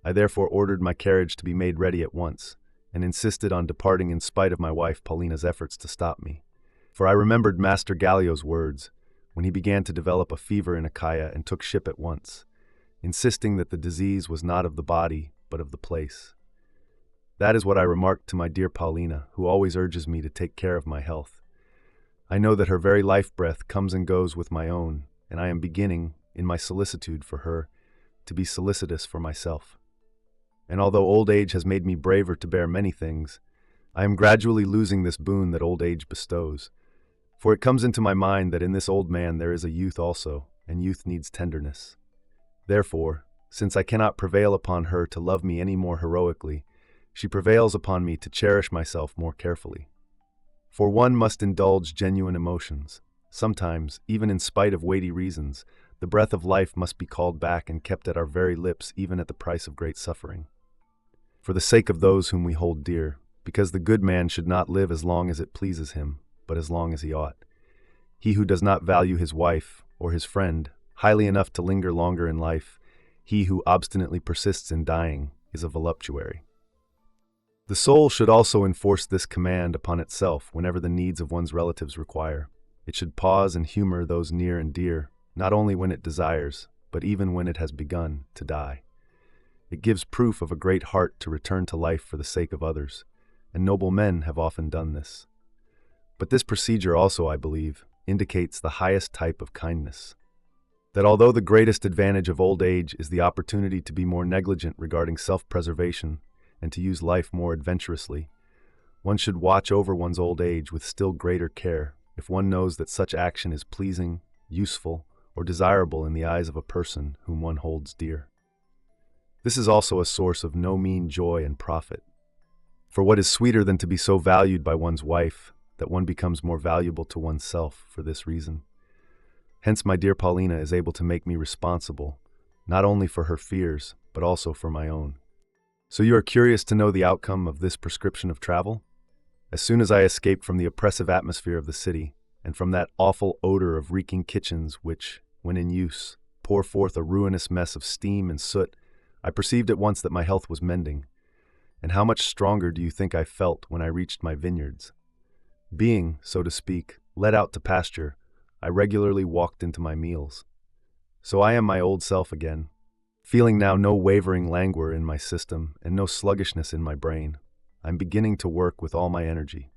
I therefore ordered my carriage to be made ready at once, and insisted on departing in spite of my wife Paulina's efforts to stop me. For I remembered Master Gallio's words, when he began to develop a fever in Achaia and took ship at once, insisting that the disease was not of the body, but of the place. That is what I remarked to my dear Paulina, who always urges me to take care of my health. I know that her very life-breath comes and goes with my own, and I am beginning, in my solicitude for her, to be solicitous for myself. And although old age has made me braver to bear many things, I am gradually losing this boon that old age bestows. For it comes into my mind that in this old man there is a youth also, and youth needs tenderness. Therefore, since I cannot prevail upon her to love me any more heroically, she prevails upon me to cherish myself more carefully. For one must indulge genuine emotions. Sometimes, even in spite of weighty reasons, the breath of life must be called back and kept at our very lips even at the price of great suffering. For the sake of those whom we hold dear, because the good man should not live as long as it pleases him, but as long as he ought. He who does not value his wife, or his friend, highly enough to linger longer in life, he who obstinately persists in dying, is a voluptuary. The soul should also enforce this command upon itself whenever the needs of one's relatives require. It should pause and humor those near and dear, not only when it desires, but even when it has begun to die. It gives proof of a great heart to return to life for the sake of others, and noble men have often done this. But this procedure also, I believe, indicates the highest type of kindness. That although the greatest advantage of old age is the opportunity to be more negligent regarding self-preservation and to use life more adventurously, one should watch over one's old age with still greater care if one knows that such action is pleasing, useful, or desirable in the eyes of a person whom one holds dear. This is also a source of no mean joy and profit. For what is sweeter than to be so valued by one's wife that one becomes more valuable to oneself for this reason? Hence my dear Paulina is able to make me responsible, not only for her fears, but also for my own. So you are curious to know the outcome of this prescription of travel? As soon as I escaped from the oppressive atmosphere of the city, and from that awful odor of reeking kitchens which, when in use, pour forth a ruinous mess of steam and soot, I perceived at once that my health was mending. And how much stronger do you think I felt when I reached my vineyards? Being, so to speak, led out to pasture, I regularly walked into my meals. So I am my old self again, feeling now no wavering languor in my system and no sluggishness in my brain. I'm beginning to work with all my energy.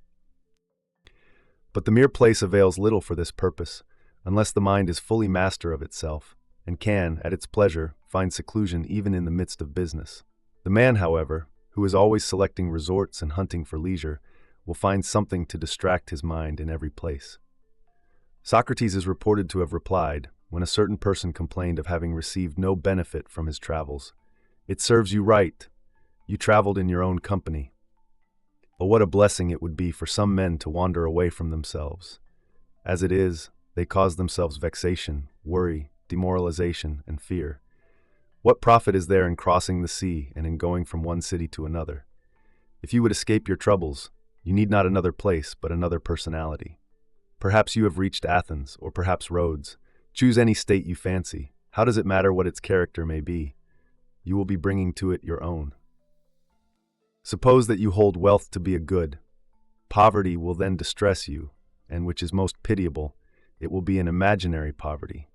But the mere place avails little for this purpose, unless the mind is fully master of itself, and can, at its pleasure, find seclusion even in the midst of business. The man, however, who is always selecting resorts and hunting for leisure, will find something to distract his mind in every place. Socrates is reported to have replied, when a certain person complained of having received no benefit from his travels, "It serves you right. You traveled in your own company." Oh, what a blessing it would be for some men to wander away from themselves. As it is, they cause themselves vexation, worry, demoralization, and fear. What profit is there in crossing the sea and in going from one city to another? If you would escape your troubles, you need not another place, but another personality. Perhaps you have reached Athens, or perhaps Rhodes. Choose any state you fancy. How does it matter what its character may be? You will be bringing to it your own. Suppose that you hold wealth to be a good. Poverty will then distress you, and which is most pitiable, it will be an imaginary poverty.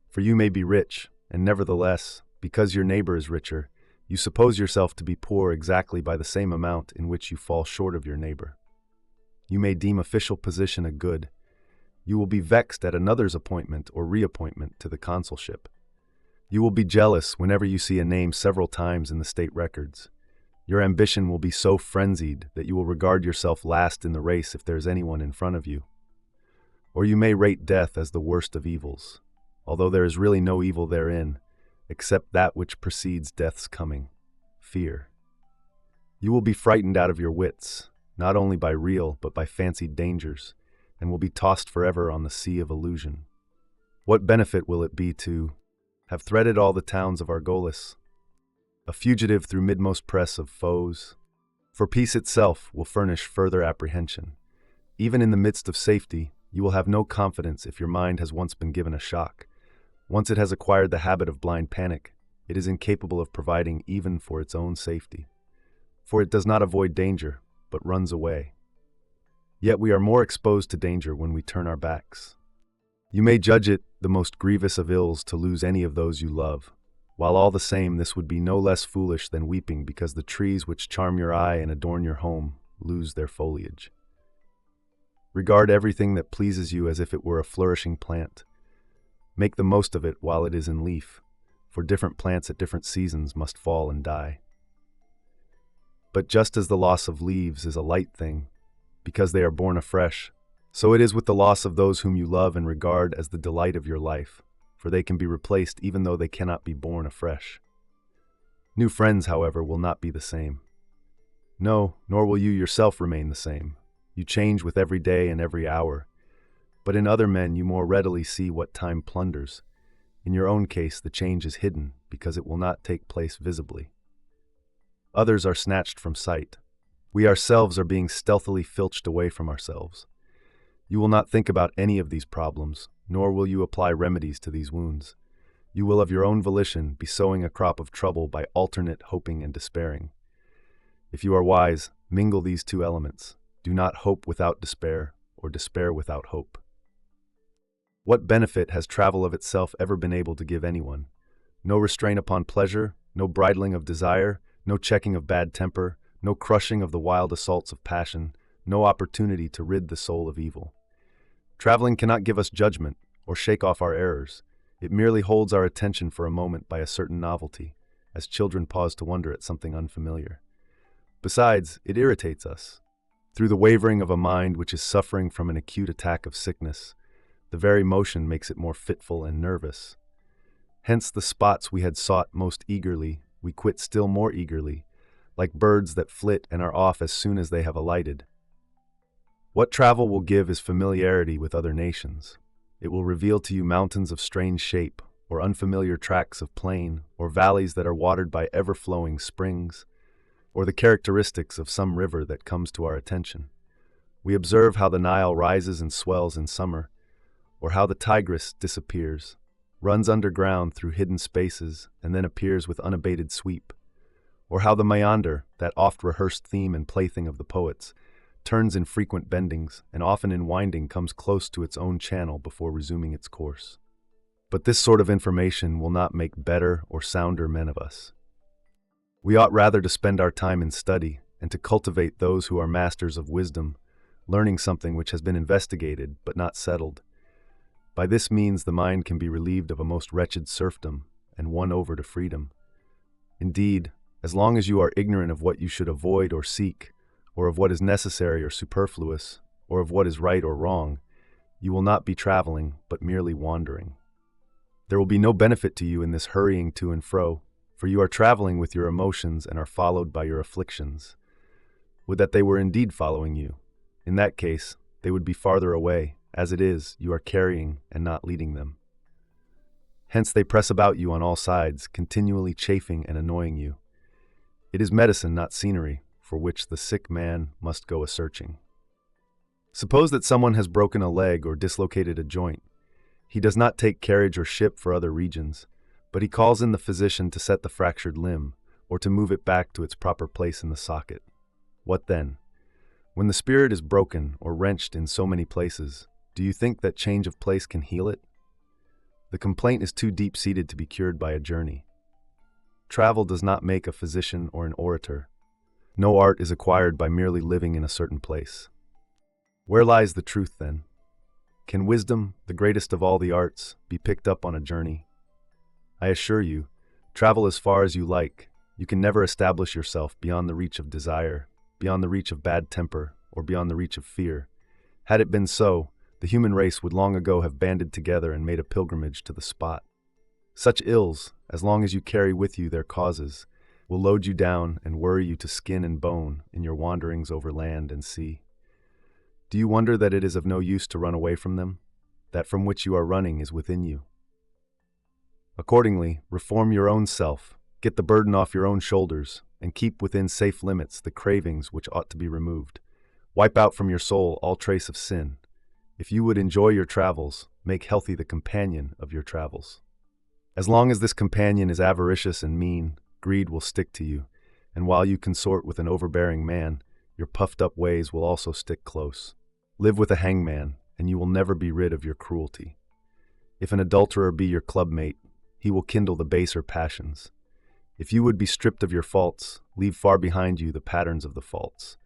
For you may be rich, and nevertheless, because your neighbor is richer, you suppose yourself to be poor exactly by the same amount in which you fall short of your neighbor. You may deem official position a good. You will be vexed at another's appointment or reappointment to the consulship. You will be jealous whenever you see a name several times in the state records. Your ambition will be so frenzied that you will regard yourself last in the race if there is anyone in front of you. Or you may rate death as the worst of evils, although there is really no evil therein, except that which precedes death's coming, fear. You will be frightened out of your wits, not only by real but by fancied dangers, and will be tossed forever on the sea of illusion. What benefit will it be to have threaded all the towns of Argolis, a fugitive through midmost press of foes? For peace itself will furnish further apprehension. Even in the midst of safety, you will have no confidence if your mind has once been given a shock. Once it has acquired the habit of blind panic, it is incapable of providing even for its own safety. For it does not avoid danger, but runs away. Yet we are more exposed to danger when we turn our backs. You may judge it the most grievous of ills to lose any of those you love, while all the same this would be no less foolish than weeping because the trees which charm your eye and adorn your home lose their foliage. Regard everything that pleases you as if it were a flourishing plant. Make the most of it while it is in leaf, for different plants at different seasons must fall and die. But just as the loss of leaves is a light thing, because they are born afresh, so it is with the loss of those whom you love and regard as the delight of your life, for they can be replaced even though they cannot be born afresh. New friends, however, will not be the same. No, nor will you yourself remain the same. You change with every day and every hour. But in other men you more readily see what time plunders. In your own case, the change is hidden because it will not take place visibly. Others are snatched from sight. We ourselves are being stealthily filched away from ourselves. You will not think about any of these problems, nor will you apply remedies to these wounds. You will of your own volition be sowing a crop of trouble by alternate hoping and despairing. If you are wise, mingle these two elements. Do not hope without despair, or despair without hope. What benefit has travel of itself ever been able to give anyone? No restraint upon pleasure, no bridling of desire, no checking of bad temper, no crushing of the wild assaults of passion, no opportunity to rid the soul of evil. Traveling cannot give us judgment or shake off our errors. It merely holds our attention for a moment by a certain novelty, as children pause to wonder at something unfamiliar. Besides, it irritates us. Through the wavering of a mind which is suffering from an acute attack of sickness, the very motion makes it more fitful and nervous. Hence the spots we had sought most eagerly, we quit still more eagerly, like birds that flit and are off as soon as they have alighted. What travel will give is familiarity with other nations. It will reveal to you mountains of strange shape, or unfamiliar tracts of plain, or valleys that are watered by ever-flowing springs, or the characteristics of some river that comes to our attention. We observe how the Nile rises and swells in summer, or how the Tigris disappears, runs underground through hidden spaces, and then appears with unabated sweep, or how the Meander, that oft-rehearsed theme and plaything of the poets, turns in frequent bendings, and often in winding comes close to its own channel before resuming its course. But this sort of information will not make better or sounder men of us. We ought rather to spend our time in study, and to cultivate those who are masters of wisdom, learning something which has been investigated but not settled. By this means the mind can be relieved of a most wretched serfdom, and won over to freedom. Indeed, as long as you are ignorant of what you should avoid or seek, or of what is necessary or superfluous, or of what is right or wrong, you will not be traveling, but merely wandering. There will be no benefit to you in this hurrying to and fro, for you are traveling with your emotions and are followed by your afflictions. Would that they were indeed following you. In that case, they would be farther away. As it is, you are carrying and not leading them. Hence they press about you on all sides, continually chafing and annoying you. It is medicine, not scenery, for which the sick man must go a-searching. Suppose that someone has broken a leg or dislocated a joint. He does not take carriage or ship for other regions, but he calls in the physician to set the fractured limb, or to move it back to its proper place in the socket. What then? When the spirit is broken or wrenched in so many places, do you think that change of place can heal it? The complaint is too deep-seated to be cured by a journey. Travel does not make a physician or an orator. No art is acquired by merely living in a certain place. Where lies the truth, then? Can wisdom, the greatest of all the arts, be picked up on a journey? I assure you, travel as far as you like. You can never establish yourself beyond the reach of desire, beyond the reach of bad temper, or beyond the reach of fear. Had it been so, the human race would long ago have banded together and made a pilgrimage to the spot. Such ills, as long as you carry with you their causes, will load you down and worry you to skin and bone in your wanderings over land and sea. Do you wonder that it is of no use to run away from them? That from which you are running is within you. Accordingly, reform your own self, get the burden off your own shoulders, and keep within safe limits the cravings which ought to be removed. Wipe out from your soul all trace of sin. If you would enjoy your travels, make healthy the companion of your travels. As long as this companion is avaricious and mean, greed will stick to you, and while you consort with an overbearing man, your puffed-up ways will also stick close. Live with a hangman, and you will never be rid of your cruelty. If an adulterer be your clubmate, he will kindle the baser passions. If you would be stripped of your faults, leave far behind you the patterns of the faults.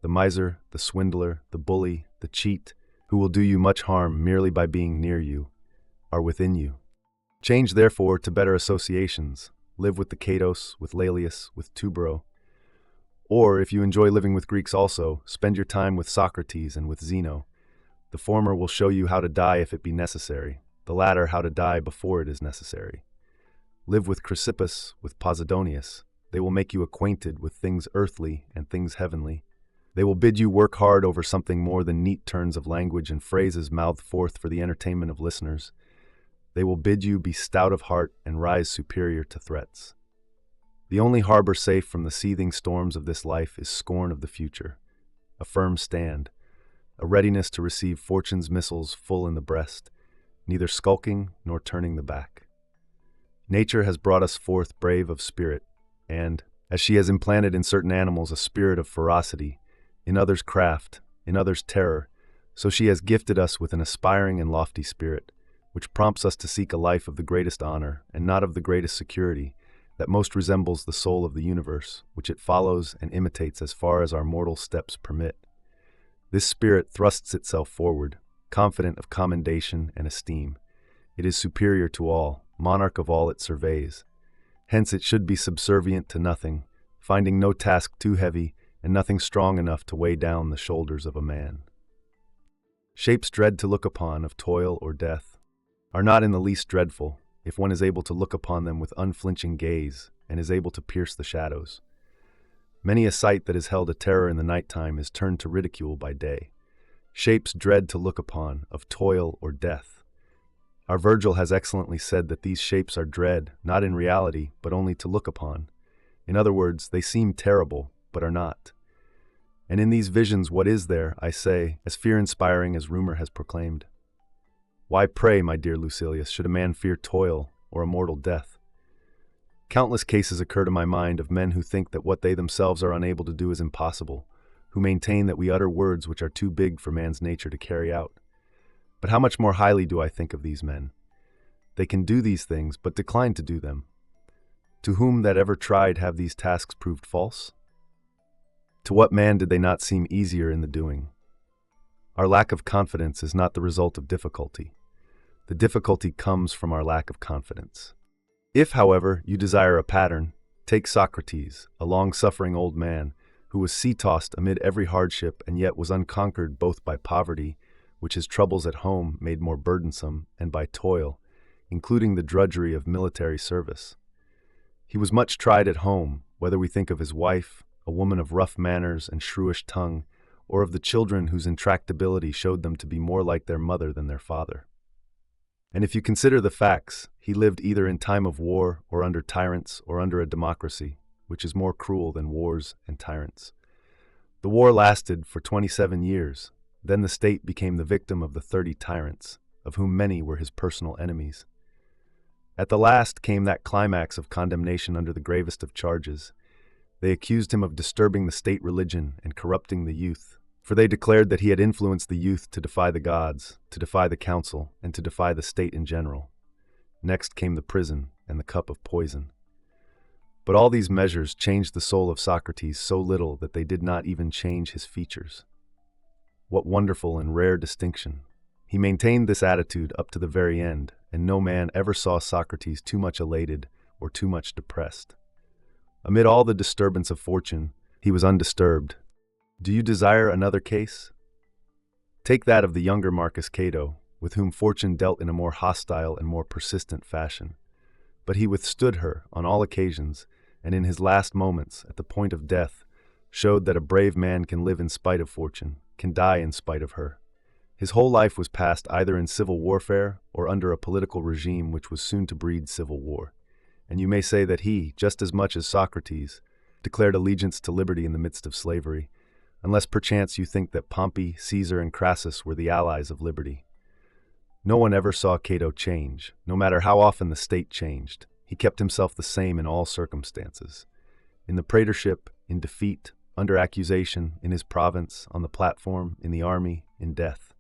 The miser, the swindler, the bully, the cheat, who will do you much harm merely by being near you, are within you. Change, therefore, to better associations. Live with the Catos, with Laelius, with Tubero. Or, if you enjoy living with Greeks also, spend your time with Socrates and with Zeno. The former will show you how to die if it be necessary, the latter how to die before it is necessary. Live with Chrysippus, with Posidonius. They will make you acquainted with things earthly and things heavenly. They will bid you work hard over something more than neat turns of language and phrases mouthed forth for the entertainment of listeners. They will bid you be stout of heart and rise superior to threats. The only harbor safe from the seething storms of this life is scorn of the future, a firm stand, a readiness to receive fortune's missiles full in the breast, neither skulking nor turning the back. Nature has brought us forth brave of spirit, and, as she has implanted in certain animals a spirit of ferocity, in others craft, in others terror, so she has gifted us with an aspiring and lofty spirit, which prompts us to seek a life of the greatest honor and not of the greatest security, that most resembles the soul of the universe, which it follows and imitates as far as our mortal steps permit. This spirit thrusts itself forward, confident of commendation and esteem. It is superior to all, monarch of all it surveys. Hence it should be subservient to nothing, finding no task too heavy and nothing strong enough to weigh down the shoulders of a man. Shapes dread to look upon of toil or death are not in the least dreadful, if one is able to look upon them with unflinching gaze and is able to pierce the shadows. Many a sight that is held a terror in the nighttime is turned to ridicule by day. Shapes dread to look upon, of toil or death. Our Virgil has excellently said that these shapes are dread, not in reality, but only to look upon. In other words, they seem terrible, but are not. And in these visions what is there, I say, as fear-inspiring as rumor has proclaimed? Why, pray, my dear Lucilius, should a man fear toil or a mortal death? Countless cases occur to my mind of men who think that what they themselves are unable to do is impossible, who maintain that we utter words which are too big for man's nature to carry out. But how much more highly do I think of these men? They can do these things, but decline to do them. To whom that ever tried have these tasks proved false? To what man did they not seem easier in the doing? Our lack of confidence is not the result of difficulty. The difficulty comes from our lack of confidence. If, however, you desire a pattern, take Socrates, a long-suffering old man, who was sea-tossed amid every hardship and yet was unconquered both by poverty, which his troubles at home made more burdensome, and by toil, including the drudgery of military service. He was much tried at home, whether we think of his wife, a woman of rough manners and shrewish tongue, or of the children whose intractability showed them to be more like their mother than their father. And if you consider the facts, he lived either in time of war or under tyrants or under a democracy, which is more cruel than wars and tyrants. The war lasted for 27 years. Then the state became the victim of the 30 tyrants, of whom many were his personal enemies. At the last came that climax of condemnation under the gravest of charges. They accused him of disturbing the state religion and corrupting the youth, for they declared that he had influenced the youth to defy the gods, to defy the council, and to defy the state in general. Next came the prison and the cup of poison. But all these measures changed the soul of Socrates so little that they did not even change his features. What wonderful and rare distinction! He maintained this attitude up to the very end, and no man ever saw Socrates too much elated or too much depressed. Amid all the disturbance of fortune, he was undisturbed. Do you desire another case? Take that of the younger Marcus Cato, with whom fortune dealt in a more hostile and more persistent fashion. But he withstood her on all occasions, and in his last moments, at the point of death, showed that a brave man can live in spite of fortune, can die in spite of her. His whole life was passed either in civil warfare or under a political regime which was soon to breed civil war. And you may say that he, just as much as Socrates, declared allegiance to liberty in the midst of slavery, unless perchance you think that Pompey, Caesar, and Crassus were the allies of liberty. No one ever saw Cato change, no matter how often the state changed. He kept himself the same in all circumstances. In the praetorship, in defeat, under accusation, in his province, on the platform, in the army, in death.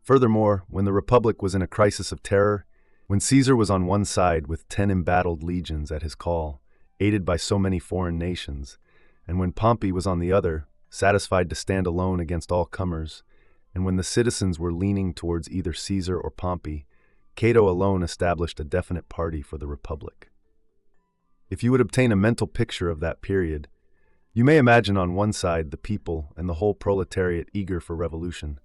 Furthermore, when the Republic was in a crisis of terror, when Caesar was on one side with 10 embattled legions at his call, aided by so many foreign nations, and when Pompey was on the other, satisfied to stand alone against all comers, and when the citizens were leaning towards either Caesar or Pompey, Cato alone established a definite party for the Republic. If you would obtain a mental picture of that period, You may imagine on one side the people and the whole proletariat eager for revolution,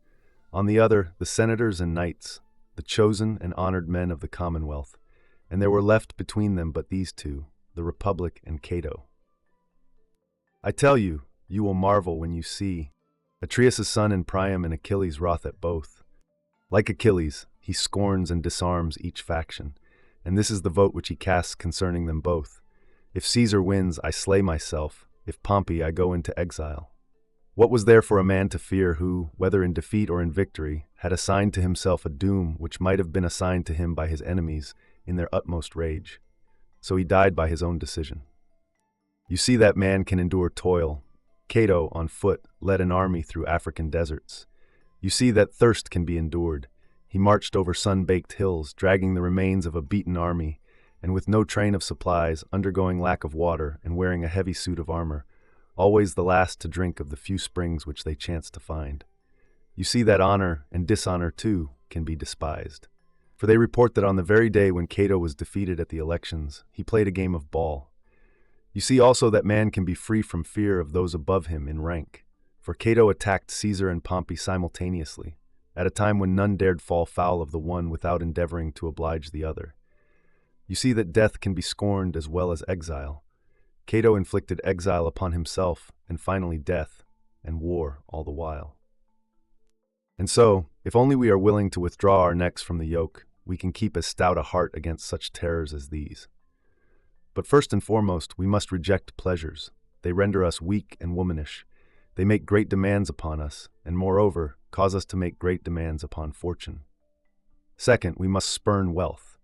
on the other the senators and knights, the chosen and honored men of the Commonwealth, and there were left between them but these two, the Republic and Cato. I tell you, you will marvel when you see Atreus' son and Priam and Achilles wroth at both. Like Achilles, he scorns and disarms each faction, and this is the vote which he casts concerning them both. If Caesar wins, I slay myself. If Pompey, I go into exile. What was there for a man to fear who, whether in defeat or in victory, had assigned to himself a doom which might have been assigned to him by his enemies in their utmost rage? So he died by his own decision. You see that man can endure toil. Cato, on foot, led an army through African deserts. You see that thirst can be endured. He marched over sun-baked hills, dragging the remains of a beaten army, and with no train of supplies, undergoing lack of water, and wearing a heavy suit of armor, always the last to drink of the few springs which they chanced to find. You see that honor, and dishonor too, can be despised. For they report that on the very day when Cato was defeated at the elections, he played a game of ball. You see also that man can be free from fear of those above him in rank, for Cato attacked Caesar and Pompey simultaneously, at a time when none dared fall foul of the one without endeavoring to oblige the other. You see that death can be scorned as well as exile. Cato inflicted exile upon himself, and finally death, and war all the while. And so, if only we are willing to withdraw our necks from the yoke, we can keep as stout a heart against such terrors as these. But first and foremost, we must reject pleasures. They render us weak and womanish. They make great demands upon us, and moreover, cause us to make great demands upon fortune. Second, we must spurn wealth.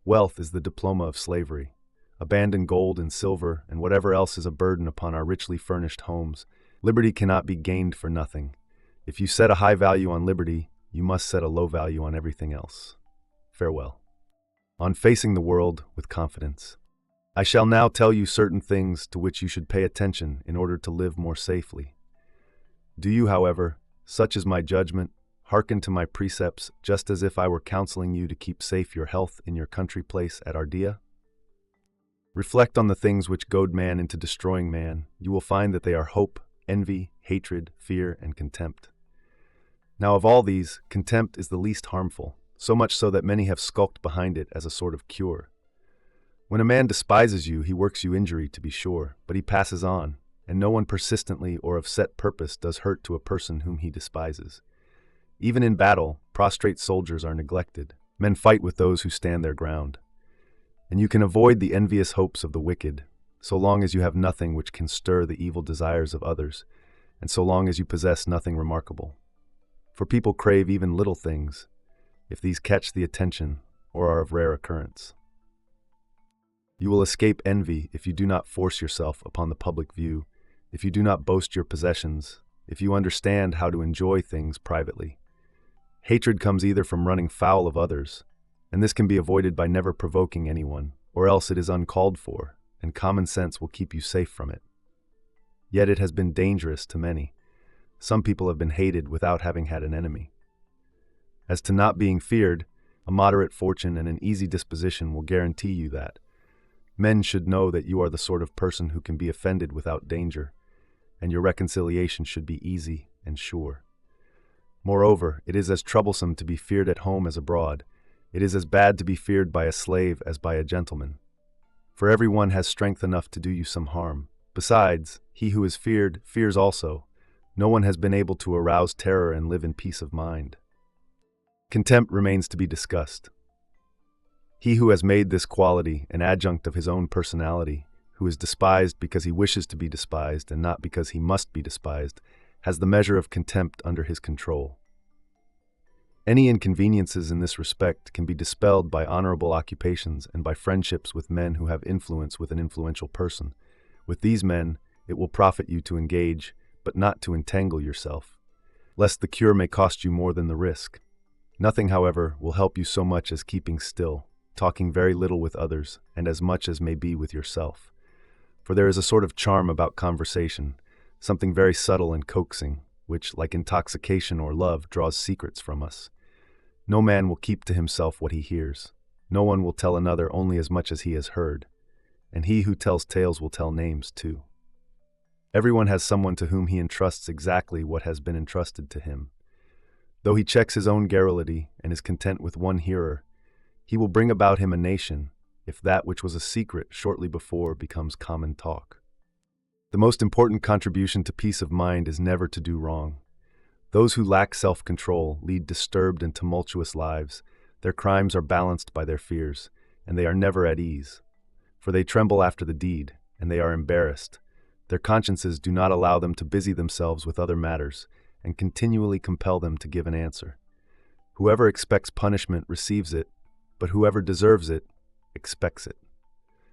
Wealth is the diploma of slavery. Abandon gold and silver and whatever else is a burden upon our richly furnished homes. Liberty cannot be gained for nothing. If you set a high value on liberty, you must set a low value on everything else. Farewell. On facing the world with confidence. I shall now tell you certain things to which you should pay attention in order to live more safely. Do you, however, such is my judgment, hearken to my precepts just as if I were counseling you to keep safe your health in your country place at Ardea? Reflect on the things which goad man into destroying man. You will find that they are hope, envy, hatred, fear, and contempt. Now of all these, contempt is the least harmful, so much so that many have skulked behind it as a sort of cure. When a man despises you, he works you injury, to be sure, but he passes on, and no one persistently or of set purpose does hurt to a person whom he despises. Even in battle, prostrate soldiers are neglected. Men fight with those who stand their ground. And you can avoid the envious hopes of the wicked, so long as you have nothing which can stir the evil desires of others, and so long as you possess nothing remarkable. For people crave even little things, if these catch the attention or are of rare occurrence. You will escape envy if you do not force yourself upon the public view, if you do not boast your possessions, if you understand how to enjoy things privately. Hatred comes either from running foul of others, and this can be avoided by never provoking anyone, or else it is uncalled for, and common sense will keep you safe from it. Yet it has been dangerous to many. Some people have been hated without having had an enemy. As to not being feared, a moderate fortune and an easy disposition will guarantee you that. Men should know that you are the sort of person who can be offended without danger, and your reconciliation should be easy and sure. Moreover, it is as troublesome to be feared at home as abroad. It is as bad to be feared by a slave as by a gentleman. For every one has strength enough to do you some harm. Besides, he who is feared fears also. No one has been able to arouse terror and live in peace of mind. Contempt remains to be discussed. He who has made this quality an adjunct of his own personality, who is despised because he wishes to be despised and not because he must be despised, has the measure of contempt under his control. Any inconveniences in this respect can be dispelled by honorable occupations and by friendships with men who have influence with an influential person. With these men, it will profit you to engage, but not to entangle yourself, lest the cure may cost you more than the risk. Nothing, however, will help you so much as keeping still, talking very little with others, and as much as may be with yourself. For there is a sort of charm about conversation, something very subtle and coaxing, which, like intoxication or love, draws secrets from us. No man will keep to himself what he hears. No one will tell another only as much as he has heard. And he who tells tales will tell names too. Everyone has someone to whom he entrusts exactly what has been entrusted to him. Though he checks his own garrulity and is content with one hearer, he will bring about him a nation, if that which was a secret shortly before becomes common talk. The most important contribution to peace of mind is never to do wrong. Those who lack self-control lead disturbed and tumultuous lives. Their crimes are balanced by their fears, and they are never at ease. For they tremble after the deed, and they are embarrassed. Their consciences do not allow them to busy themselves with other matters, and continually compel them to give an answer. Whoever expects punishment receives it, but whoever deserves it expects it.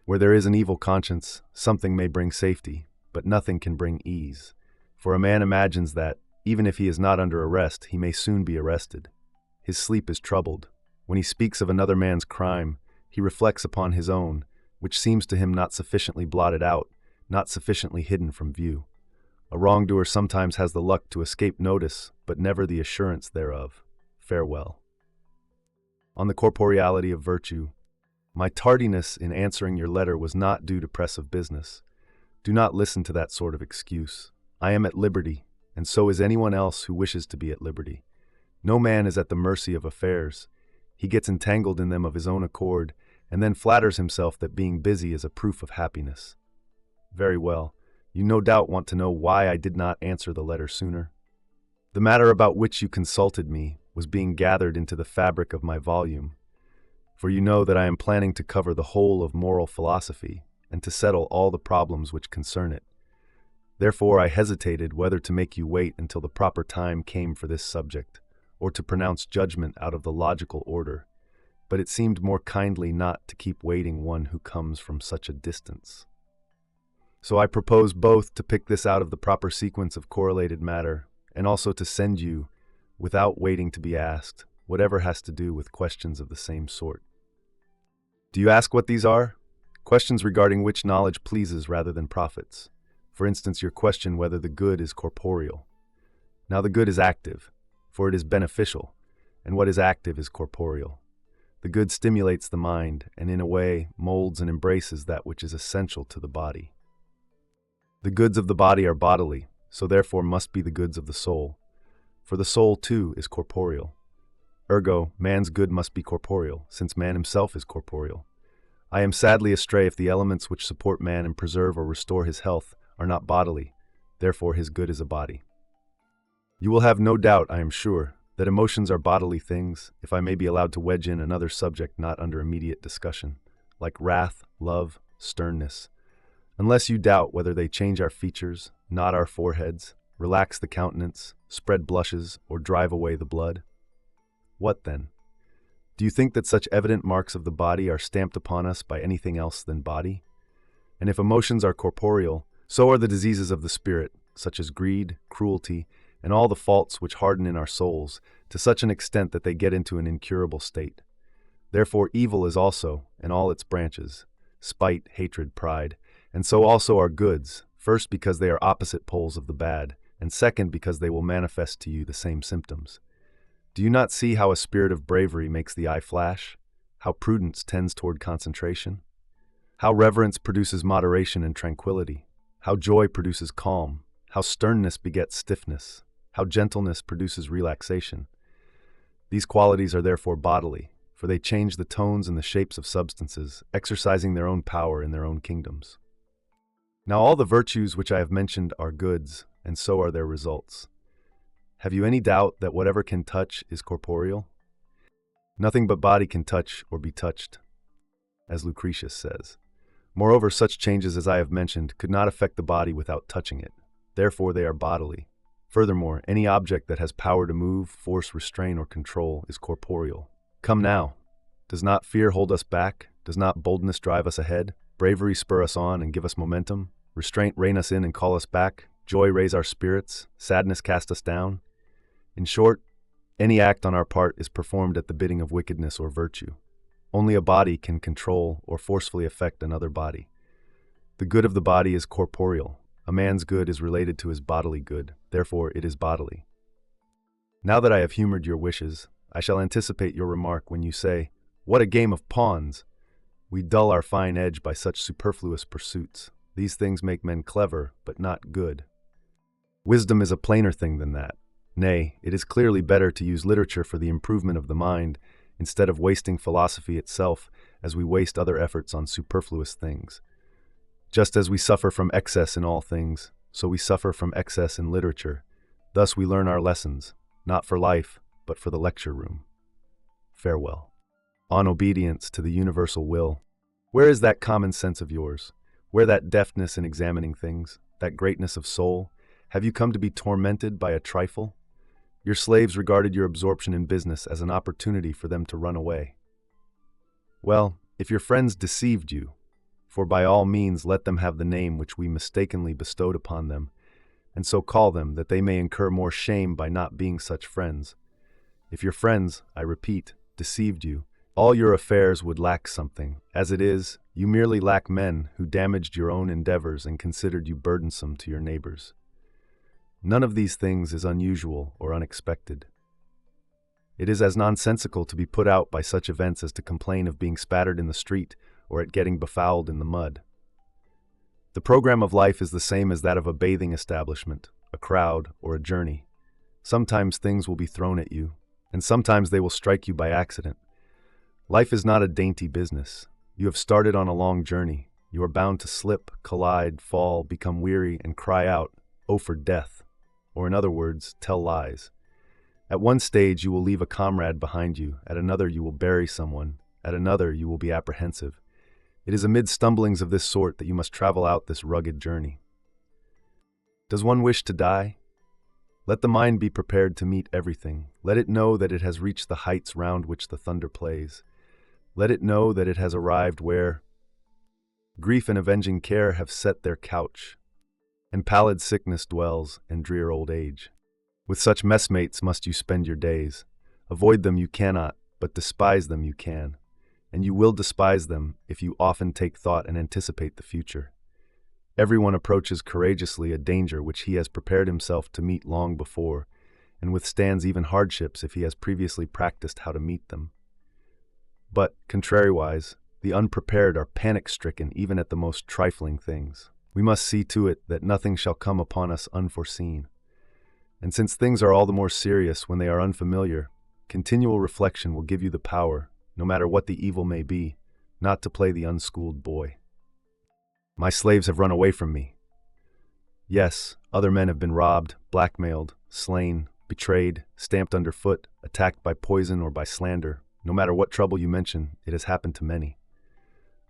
Where there is an evil conscience, something may bring safety, but nothing can bring ease. For a man imagines that, even if he is not under arrest, he may soon be arrested. His sleep is troubled. When he speaks of another man's crime, he reflects upon his own, which seems to him not sufficiently blotted out, not sufficiently hidden from view. A wrongdoer sometimes has the luck to escape notice, but never the assurance thereof. Farewell. On the corporeality of virtue. My tardiness in answering your letter was not due to press of business. Do not listen to that sort of excuse. I am at liberty, and so is anyone else who wishes to be at liberty. No man is at the mercy of affairs. He gets entangled in them of his own accord, and then flatters himself that being busy is a proof of happiness. Very well. You no doubt want to know why I did not answer the letter sooner. The matter about which you consulted me was being gathered into the fabric of my volume, for you know that I am planning to cover the whole of moral philosophy and to settle all the problems which concern it. Therefore I hesitated whether to make you wait until the proper time came for this subject, or to pronounce judgment out of the logical order, but it seemed more kindly not to keep waiting one who comes from such a distance. So I propose both to pick this out of the proper sequence of correlated matter, and also to send you, without waiting to be asked, whatever has to do with questions of the same sort. Do you ask what these are? Questions regarding which knowledge pleases rather than profits. For instance, your question whether the good is corporeal. Now the good is active, for it is beneficial, and what is active is corporeal. The good stimulates the mind, and in a way molds and embraces that which is essential to the body. The goods of the body are bodily, so therefore must be the goods of the soul. For the soul, too, is corporeal. Ergo, man's good must be corporeal, since man himself is corporeal. I am sadly astray if the elements which support man and preserve or restore his health are not bodily, therefore his good is a body. You will have no doubt, I am sure, that emotions are bodily things, if I may be allowed to wedge in another subject not under immediate discussion, like wrath, love, sternness. Unless you doubt whether they change our features, knot our foreheads, relax the countenance, spread blushes, or drive away the blood. What then? Do you think that such evident marks of the body are stamped upon us by anything else than body? And if emotions are corporeal, so are the diseases of the spirit, such as greed, cruelty, and all the faults which harden in our souls, to such an extent that they get into an incurable state. Therefore evil is also, in all its branches, spite, hatred, pride, and so also are goods, first because they are opposite poles of the bad, and second because they will manifest to you the same symptoms. Do you not see how a spirit of bravery makes the eye flash? How prudence tends toward concentration? How reverence produces moderation and tranquility? How joy produces calm? How sternness begets stiffness? How gentleness produces relaxation? These qualities are therefore bodily, for they change the tones and the shapes of substances, exercising their own power in their own kingdoms. Now all the virtues which I have mentioned are goods, and so are their results. Have you any doubt that whatever can touch is corporeal? Nothing but body can touch or be touched, as Lucius says. Moreover, such changes as I have mentioned could not affect the body without touching it. Therefore they are bodily. Furthermore, any object that has power to move, force, restrain, or control is corporeal. Come now. Does not fear hold us back? Does not boldness drive us ahead? Bravery spur us on and give us momentum? Restraint rein us in and call us back? Joy raise our spirits? Sadness cast us down? In short, any act on our part is performed at the bidding of wickedness or virtue. Only a body can control or forcefully affect another body. The good of the body is corporeal. A man's good is related to his bodily good, therefore it is bodily. Now that I have humored your wishes, I shall anticipate your remark when you say, "What a game of pawns! We dull our fine edge by such superfluous pursuits." These things make men clever, but not good. Wisdom is a plainer thing than that. Nay, it is clearly better to use literature for the improvement of the mind, instead of wasting philosophy itself as we waste other efforts on superfluous things. Just as we suffer from excess in all things, so we suffer from excess in literature. Thus we learn our lessons, not for life, but for the lecture room. Farewell. On obedience to the universal will. Where is that common sense of yours? Where that deftness in examining things, that greatness of soul? Have you come to be tormented by a trifle? Your slaves regarded your absorption in business as an opportunity for them to run away. Well, if your friends deceived you, for by all means let them have the name which we mistakenly bestowed upon them, and so call them that they may incur more shame by not being such friends. If your friends, I repeat, deceived you, all your affairs would lack something. As it is, you merely lack men who damaged your own endeavors and considered you burdensome to your neighbors. None of these things is unusual or unexpected. It is as nonsensical to be put out by such events as to complain of being spattered in the street or at getting befouled in the mud. The program of life is the same as that of a bathing establishment, a crowd, or a journey. Sometimes things will be thrown at you, and sometimes they will strike you by accident. Life is not a dainty business. You have started on a long journey. You are bound to slip, collide, fall, become weary, and cry out, "Oh, for death!" Or in other words, tell lies. At one stage you will leave a comrade behind you, at another you will bury someone, at another you will be apprehensive. It is amid stumblings of this sort that you must travel out this rugged journey. Does one wish to die? Let the mind be prepared to meet everything. Let it know that it has reached the heights round which the thunder plays. Let it know that it has arrived where grief and avenging care have set their couch, and pallid sickness dwells, and drear old age. With such messmates must you spend your days. Avoid them you cannot, but despise them you can. And you will despise them if you often take thought and anticipate the future. Everyone approaches courageously a danger which he has prepared himself to meet long before, and withstands even hardships if he has previously practiced how to meet them. But, contrariwise, the unprepared are panic-stricken even at the most trifling things. We must see to it that nothing shall come upon us unforeseen. And since things are all the more serious when they are unfamiliar, continual reflection will give you the power, no matter what the evil may be, not to play the unschooled boy. My slaves have run away from me. Yes, other men have been robbed, blackmailed, slain, betrayed, stamped underfoot, attacked by poison or by slander. No matter what trouble you mention, it has happened to many.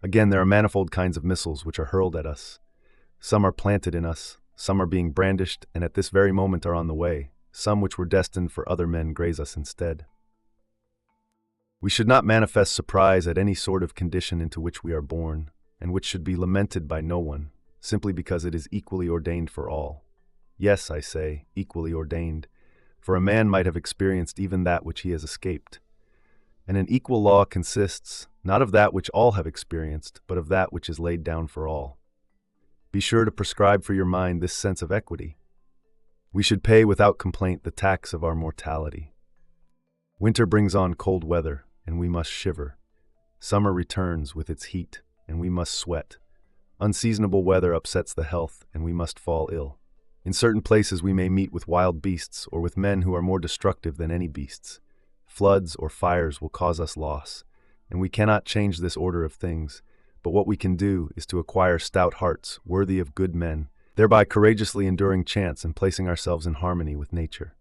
Again, there are manifold kinds of missiles which are hurled at us. Some are planted in us, some are being brandished, and at this very moment are on the way. Some which were destined for other men graze us instead. We should not manifest surprise at any sort of condition into which we are born, and which should be lamented by no one, simply because it is equally ordained for all. Yes, I say, equally ordained, for a man might have experienced even that which he has escaped. And an equal law consists, not of that which all have experienced, but of that which is laid down for all. Be sure to prescribe for your mind this sense of equity. We should pay without complaint the tax of our mortality. Winter brings on cold weather, and we must shiver. Summer returns with its heat, and we must sweat. Unseasonable weather upsets the health, and we must fall ill. In certain places we may meet with wild beasts, or with men who are more destructive than any beasts. Floods or fires will cause us loss, and we cannot change this order of things, but what we can do is to acquire stout hearts, worthy of good men, thereby courageously enduring chance and placing ourselves in harmony with nature.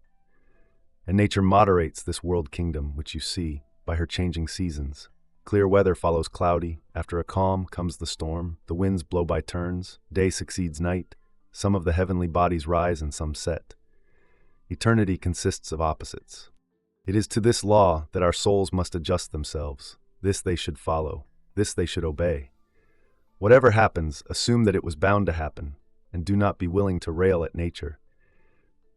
And nature moderates this world kingdom which you see, by her changing seasons. Clear weather follows cloudy, after a calm comes the storm, the winds blow by turns, day succeeds night, some of the heavenly bodies rise and some set. Eternity consists of opposites. It is to this law that our souls must adjust themselves. This they should follow, this they should obey. Whatever happens, assume that it was bound to happen, and do not be willing to rail at nature.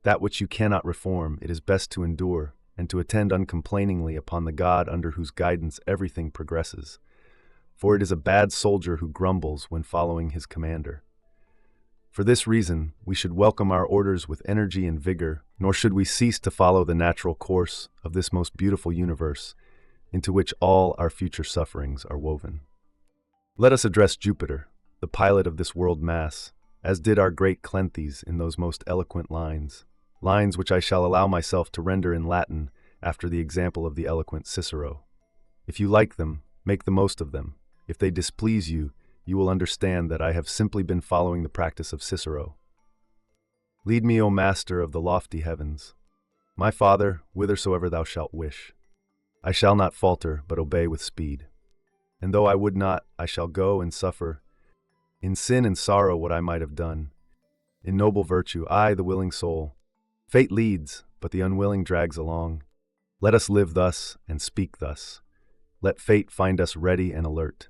That which you cannot reform, it is best to endure, and to attend uncomplainingly upon the God under whose guidance everything progresses. For it is a bad soldier who grumbles when following his commander. For this reason, we should welcome our orders with energy and vigor, nor should we cease to follow the natural course of this most beautiful universe, into which all our future sufferings are woven. Let us address Jupiter. the pilot of this world mass, as did our great Cleanthes in those most eloquent lines which I shall allow myself to render in Latin after the example of the eloquent Cicero. If you like them, make the most of them. If they displease you, you will understand that I have simply been following the practice of Cicero. Lead me, O Master of the lofty heavens. My Father, whithersoever thou shalt wish. I shall not falter, but obey with speed. And though I would not, I shall go and suffer, in sin and sorrow what I might have done. In noble virtue, I, the willing soul. Fate leads, but the unwilling drags along. Let us live thus and speak thus. Let fate find us ready and alert.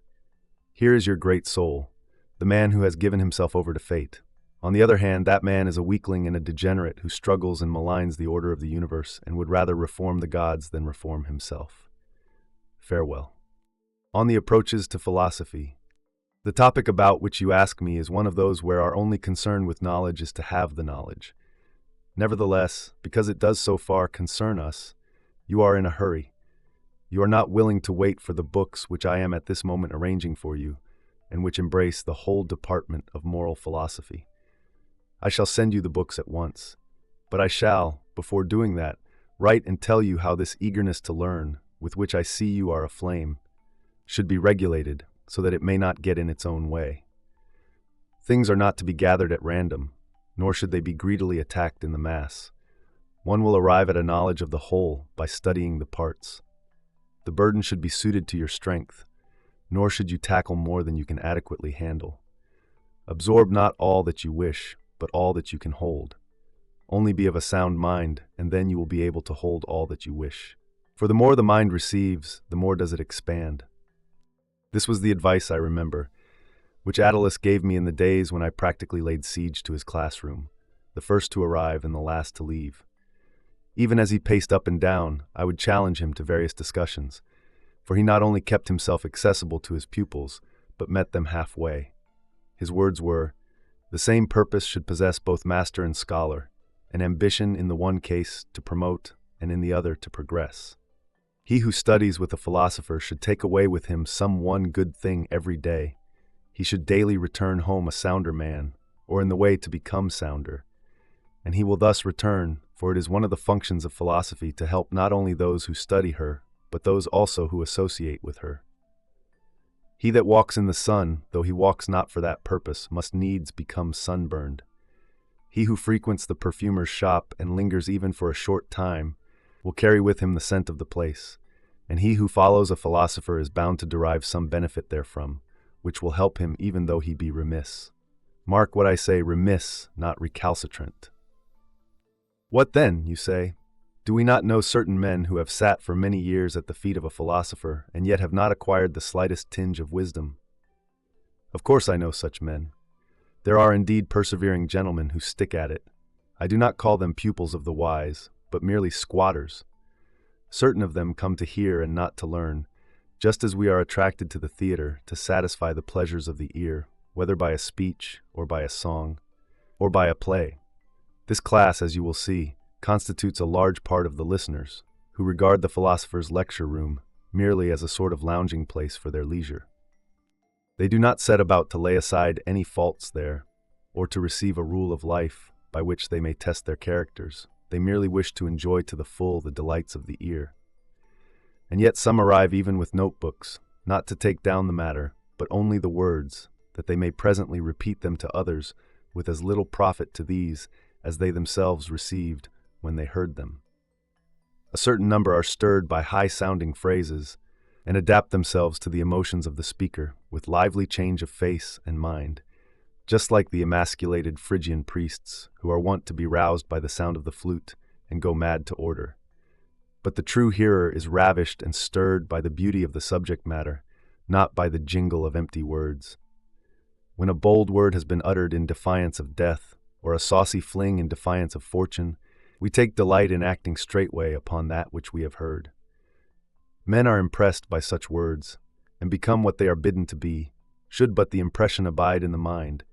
Here is your great soul, the man who has given himself over to fate. On the other hand, that man is a weakling and a degenerate who struggles and maligns the order of the universe and would rather reform the gods than reform himself. Farewell. On the approaches to philosophy. The topic about which you ask me is one of those where our only concern with knowledge is to have the knowledge. Nevertheless, because it does so far concern us, you are in a hurry. You are not willing to wait for the books which I am at this moment arranging for you, and which embrace the whole department of moral philosophy. I shall send you the books at once, but I shall, before doing that, write and tell you how this eagerness to learn, with which I see you are aflame, should be regulated so that it may not get in its own way. Things are not to be gathered at random, nor should they be greedily attacked in the mass. One will arrive at a knowledge of the whole by studying the parts. The burden should be suited to your strength, nor should you tackle more than you can adequately handle. Absorb not all that you wish, but all that you can hold. Only be of a sound mind, and then you will be able to hold all that you wish. For the more the mind receives, the more does it expand. This was the advice, I remember, which Attalus gave me in the days when I practically laid siege to his classroom, the first to arrive and the last to leave. Even as he paced up and down, I would challenge him to various discussions, for he not only kept himself accessible to his pupils, but met them halfway. His words were, "The same purpose should possess both master and scholar, an ambition in the one case to promote and in the other to progress. He who studies with a philosopher should take away with him some one good thing every day. He should daily return home a sounder man, or in the way to become sounder. And he will thus return, for it is one of the functions of philosophy to help not only those who study her, but those also who associate with her. He that walks in the sun, though he walks not for that purpose, must needs become sunburned. He who frequents the perfumer's shop and lingers even for a short time will carry with him the scent of the place, and he who follows a philosopher is bound to derive some benefit therefrom, which will help him even though he be remiss. Mark what I say, remiss, not recalcitrant. What then, you say? Do we not know certain men who have sat for many years at the feet of a philosopher, and yet have not acquired the slightest tinge of wisdom? Of course I know such men. There are indeed persevering gentlemen who stick at it. I do not call them pupils of the wise, but merely squatters. Certain of them come to hear and not to learn, just as we are attracted to the theater to satisfy the pleasures of the ear, whether by a speech, or by a song, or by a play. This class, as you will see, constitutes a large part of the listeners, who regard the philosopher's lecture room merely as a sort of lounging place for their leisure. They do not set about to lay aside any faults there, or to receive a rule of life by which they may test their characters. They merely wish to enjoy to the full the delights of the ear. And yet some arrive even with notebooks, not to take down the matter, but only the words, that they may presently repeat them to others with as little profit to these as they themselves received when they heard them. A certain number are stirred by high-sounding phrases, and adapt themselves to the emotions of the speaker with lively change of face and mind, just like the emasculated Phrygian priests who are wont to be roused by the sound of the flute and go mad to order. But the true hearer is ravished and stirred by the beauty of the subject matter, not by the jingle of empty words. When a bold word has been uttered in defiance of death, or a saucy fling in defiance of fortune, we take delight in acting straightway upon that which we have heard. Men are impressed by such words, and become what they are bidden to be, should but the impression abide in the mind,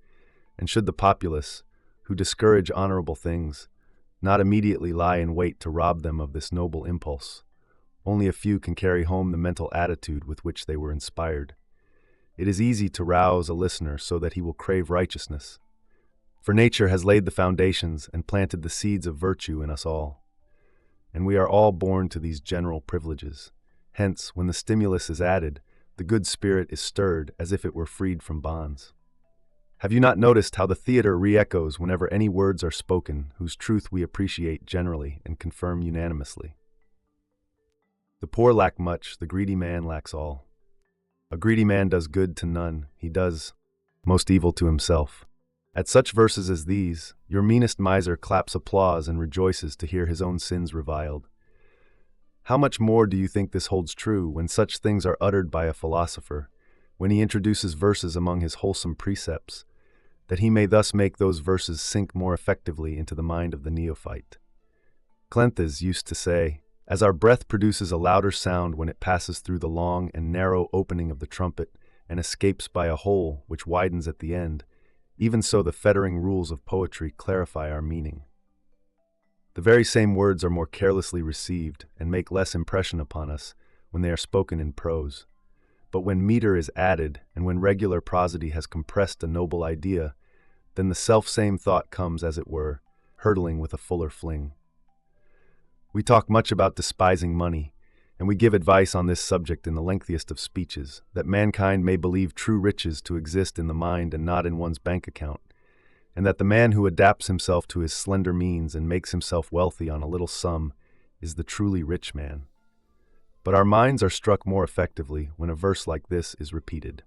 and should the populace, who discourage honorable things, not immediately lie in wait to rob them of this noble impulse. Only a few can carry home the mental attitude with which they were inspired. it is easy to rouse a listener so that he will crave righteousness. For nature has laid the foundations and planted the seeds of virtue in us all. And we are all born to these general privileges. Hence, when the stimulus is added, the good spirit is stirred as if it were freed from bonds. Have you not noticed how the theater re-echoes whenever any words are spoken whose truth we appreciate generally and confirm unanimously? The poor lack much, the greedy man lacks all. A greedy man does good to none, he does most evil to himself. At such verses as these, your meanest miser claps applause and rejoices to hear his own sins reviled. How much more do you think this holds true when such things are uttered by a philosopher, when he introduces verses among his wholesome precepts, that he may thus make those verses sink more effectively into the mind of the neophyte? Cleanthes used to say, "As our breath produces a louder sound when it passes through the long and narrow opening of the trumpet and escapes by a hole which widens at the end, even so the fettering rules of poetry clarify our meaning." The very same words are more carelessly received and make less impression upon us when they are spoken in prose. But when meter is added, and when regular prosody has compressed a noble idea, then the self-same thought comes, as it were, hurtling with a fuller fling. We talk much about despising money, and we give advice on this subject in the lengthiest of speeches, that mankind may believe true riches to exist in the mind and not in one's bank account, and that the man who adapts himself to his slender means and makes himself wealthy on a little sum is the truly rich man. But our minds are struck more effectively when a verse like this is repeated.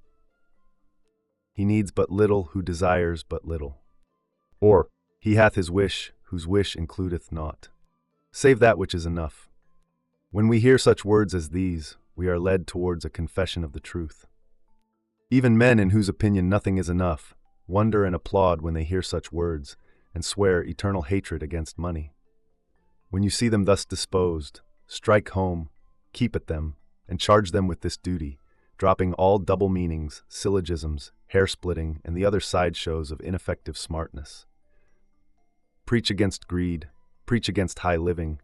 He needs but little who desires but little. Or, he hath his wish whose wish includeth naught, save that which is enough. When we hear such words as these, we are led towards a confession of the truth. Even men in whose opinion nothing is enough wonder and applaud when they hear such words, and swear eternal hatred against money. When you see them thus disposed, strike home, keep at them, and charge them with this duty, dropping all double meanings, syllogisms, hair-splitting, and the other sideshows of ineffective smartness. Preach against greed, preach against high living,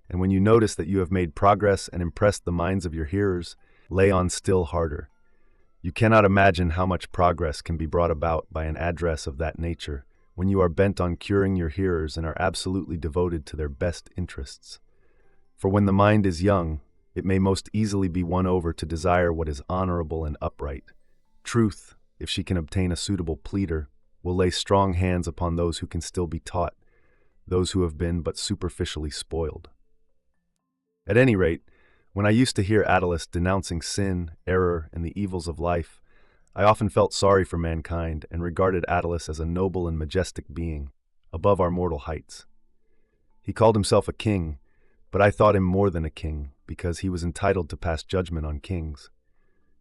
and when you notice that you have made progress and impressed the minds of your hearers, lay on still harder. You cannot imagine how much progress can be brought about by an address of that nature when you are bent on curing your hearers and are absolutely devoted to their best interests. For when the mind is young, it may most easily be won over to desire what is honorable and upright. Truth, if she can obtain a suitable pleader, will lay strong hands upon those who can still be taught, those who have been but superficially spoiled. At any rate, when I used to hear Annaeus denouncing sin, error, and the evils of life, I often felt sorry for mankind and regarded Annaeus as a noble and majestic being, above our mortal heights. He called himself a king, but I thought him more than a king, because he was entitled to pass judgment on kings.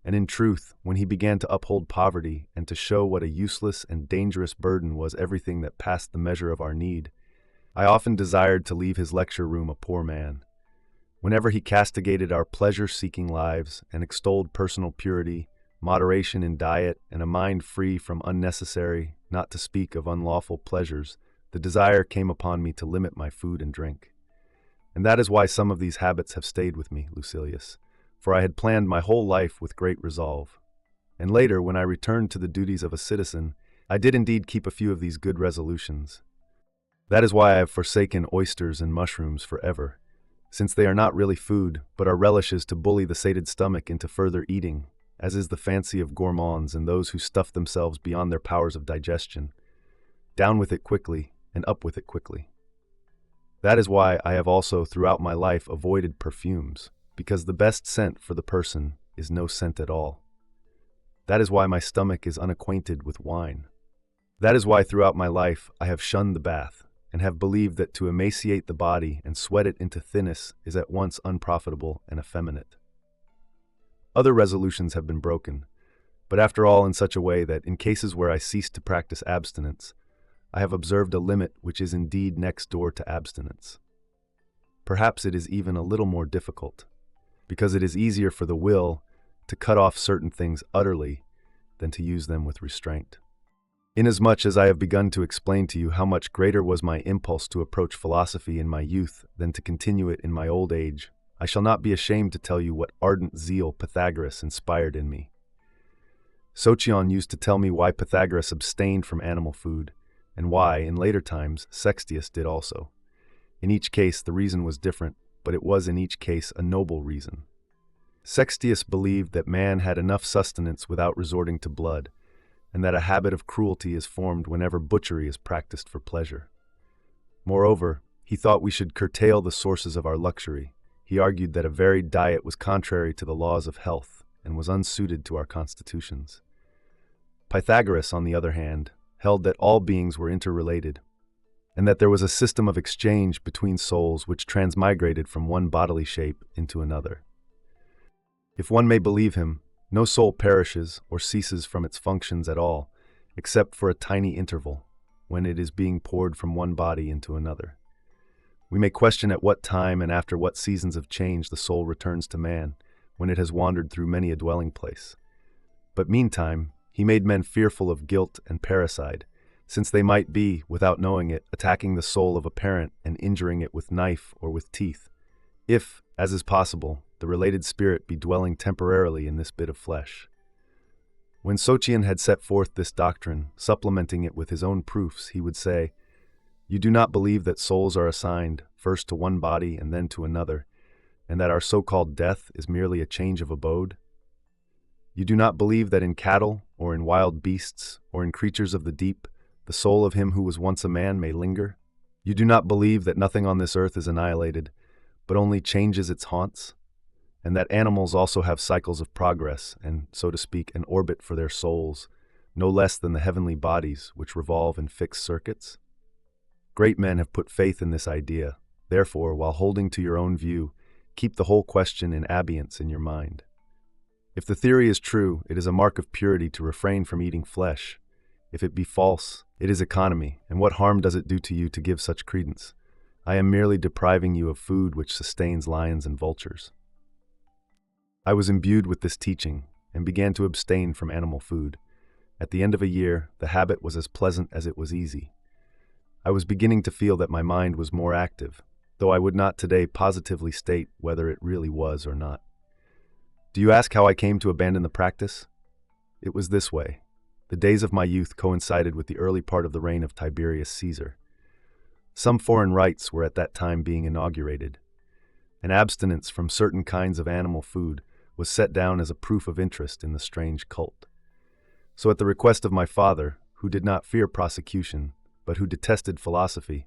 And in truth, when he began to uphold poverty and to show what a useless and dangerous burden was everything that passed the measure of our need, I often desired to leave his lecture room a poor man. Whenever he castigated our pleasure-seeking lives and extolled personal purity, moderation in diet, and a mind free from unnecessary, not to speak of unlawful pleasures, the desire came upon me to limit my food and drink. And that is why some of these habits have stayed with me, Lucilius, for I had planned my whole life with great resolve. And later, when I returned to the duties of a citizen, I did indeed keep a few of these good resolutions. That is why I have forsaken oysters and mushrooms forever, since they are not really food, but are relishes to bully the sated stomach into further eating, as is the fancy of gourmands and those who stuff themselves beyond their powers of digestion. Down with it quickly, and up with it quickly. That is why I have also throughout my life avoided perfumes, because the best scent for the person is no scent at all. That is why my stomach is unacquainted with wine. That is why throughout my life I have shunned the bath, and have believed that to emaciate the body and sweat it into thinness is at once unprofitable and effeminate. Other resolutions have been broken, but after all in such a way that in cases where I ceased to practice abstinence, I have observed a limit which is indeed next door to abstinence. Perhaps it is even a little more difficult, because it is easier for the will to cut off certain things utterly than to use them with restraint. Inasmuch as I have begun to explain to you how much greater was my impulse to approach philosophy in my youth than to continue it in my old age, I shall not be ashamed to tell you what ardent zeal Pythagoras inspired in me. Socion used to tell me why Pythagoras abstained from animal food, and why, in later times, Sextius did also. In each case, the reason was different, but it was in each case a noble reason. Sextius believed that man had enough sustenance without resorting to blood, and that a habit of cruelty is formed whenever butchery is practiced for pleasure. Moreover, he thought we should curtail the sources of our luxury. He argued that a varied diet was contrary to the laws of health and was unsuited to our constitutions. Pythagoras, on the other hand, held that all beings were interrelated, and that there was a system of exchange between souls which transmigrated from one bodily shape into another. If one may believe him, no soul perishes or ceases from its functions at all, except for a tiny interval, when it is being poured from one body into another. We may question at what time and after what seasons of change the soul returns to man, when it has wandered through many a dwelling place. But meantime, he made men fearful of guilt and parricide, since they might be, without knowing it, attacking the soul of a parent and injuring it with knife or with teeth, if, as is possible, the related spirit be dwelling temporarily in this bit of flesh. When Socion had set forth this doctrine, supplementing it with his own proofs, he would say, "You do not believe that souls are assigned, first to one body and then to another, and that our so-called death is merely a change of abode? You do not believe that in cattle, or in wild beasts, or in creatures of the deep, the soul of him who was once a man may linger? You do not believe that nothing on this earth is annihilated, but only changes its haunts? And that animals also have cycles of progress and, so to speak, an orbit for their souls, no less than the heavenly bodies which revolve in fixed circuits? Great men have put faith in this idea. Therefore, while holding to your own view, keep the whole question in abeyance in your mind. If the theory is true, it is a mark of purity to refrain from eating flesh. If it be false, it is economy, and what harm does it do to you to give such credence? I am merely depriving you of food which sustains lions and vultures." I was imbued with this teaching, and began to abstain from animal food. At the end of a year, the habit was as pleasant as it was easy. I was beginning to feel that my mind was more active, though I would not today positively state whether it really was or not. Do you ask how I came to abandon the practice? It was this way. The days of my youth coincided with the early part of the reign of Tiberius Caesar. Some foreign rites were at that time being inaugurated. An abstinence from certain kinds of animal food was set down as a proof of interest in the strange cult. So at the request of my father, who did not fear prosecution, but who detested philosophy,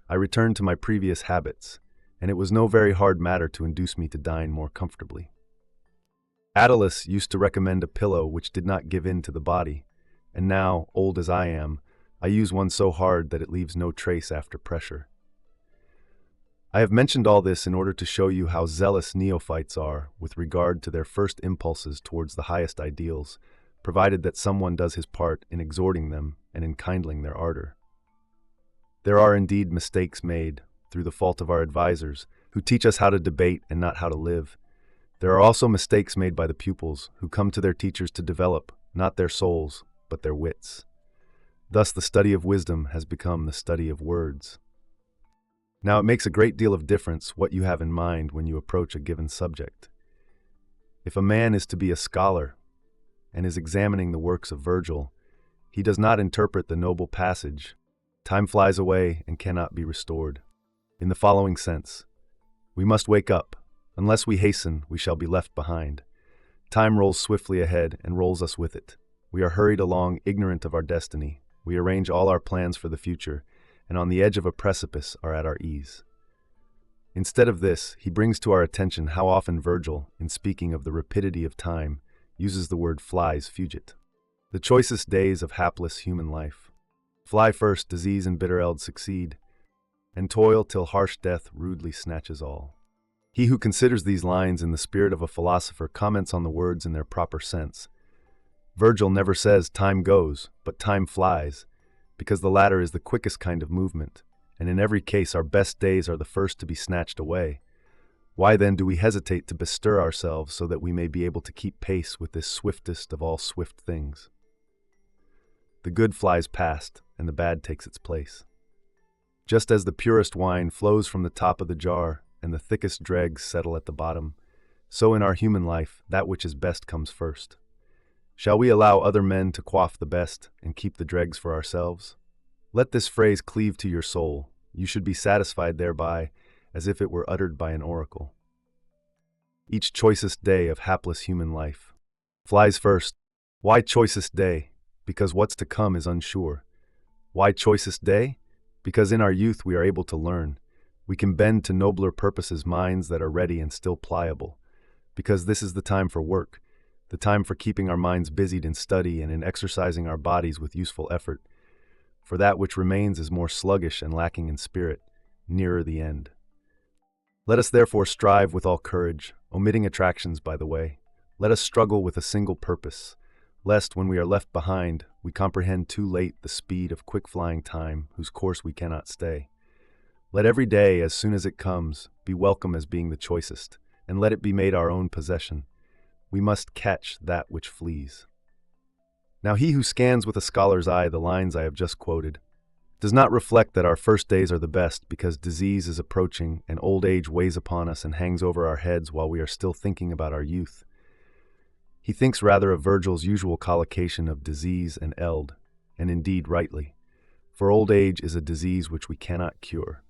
I returned to my previous habits, and it was no very hard matter to induce me to dine more comfortably. Annaeus used to recommend a pillow which did not give in to the body, and now, old as I am, I use one so hard that it leaves no trace after pressure. I have mentioned all this in order to show you how zealous neophytes are with regard to their first impulses towards the highest ideals, provided that someone does his part in exhorting them and in kindling their ardor. There are indeed mistakes made, through the fault of our advisors, who teach us how to debate and not how to live. There are also mistakes made by the pupils, who come to their teachers to develop, not their souls, but their wits. Thus the study of wisdom has become the study of words. Now, it makes a great deal of difference what you have in mind when you approach a given subject. If a man is to be a scholar and is examining the works of Virgil, he does not interpret the noble passage, "Time flies away and cannot be restored," in the following sense: "We must wake up. Unless we hasten, we shall be left behind. Time rolls swiftly ahead and rolls us with it. We are hurried along, ignorant of our destiny. We arrange all our plans for the future, and on the edge of a precipice are at our ease." Instead of this, he brings to our attention how often Virgil, in speaking of the rapidity of time, uses the word "flies fugit." The choicest days of hapless human life. Fly first, disease and bitter eld succeed, and toil till harsh death rudely snatches all. He who considers these lines in the spirit of a philosopher comments on the words in their proper sense. Virgil never says time goes, but time flies, because the latter is the quickest kind of movement, and in every case our best days are the first to be snatched away. Why then do we hesitate to bestir ourselves so that we may be able to keep pace with this swiftest of all swift things? The good flies past, and the bad takes its place. Just as the purest wine flows from the top of the jar, and the thickest dregs settle at the bottom, so in our human life, that which is best comes first. Shall we allow other men to quaff the best and keep the dregs for ourselves? Let this phrase cleave to your soul. You should be satisfied thereby, as if it were uttered by an oracle. Each choicest day of hapless human life flies first. Why choicest day? Because what's to come is unsure. Why choicest day? Because in our youth we are able to learn. We can bend to nobler purposes minds that are ready and still pliable. Because this is the time for work, the time for keeping our minds busied in study and in exercising our bodies with useful effort. For that which remains is more sluggish and lacking in spirit, nearer the end. Let us therefore strive with all courage, omitting attractions by the way. Let us struggle with a single purpose, lest when we are left behind, we comprehend too late the speed of quick-flying time, whose course we cannot stay. Let every day, as soon as it comes, be welcome as being the choicest, and let it be made our own possession. We must catch that which flees. Now he who scans with a scholar's eye the lines I have just quoted does not reflect that our first days are the best because disease is approaching and old age weighs upon us and hangs over our heads while we are still thinking about our youth. He thinks rather of Virgil's usual collocation of disease and eld, and indeed rightly, for old age is a disease which we cannot cure.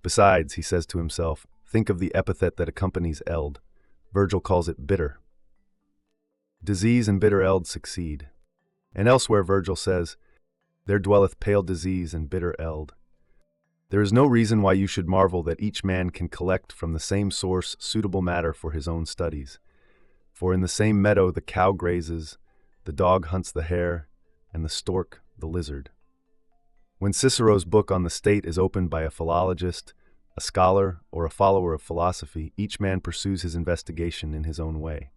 Besides, he says to himself, think of the epithet that accompanies eld. Virgil calls it bitter. Disease and bitter eld succeed. And elsewhere Virgil says, there dwelleth pale disease and bitter eld. There is no reason why you should marvel that each man can collect from the same source suitable matter for his own studies. For in the same meadow the cow grazes, the dog hunts the hare, and the stork the lizard. When Cicero's book on the state is opened by a philologist, a scholar, or a follower of philosophy, each man pursues his investigation in his own way.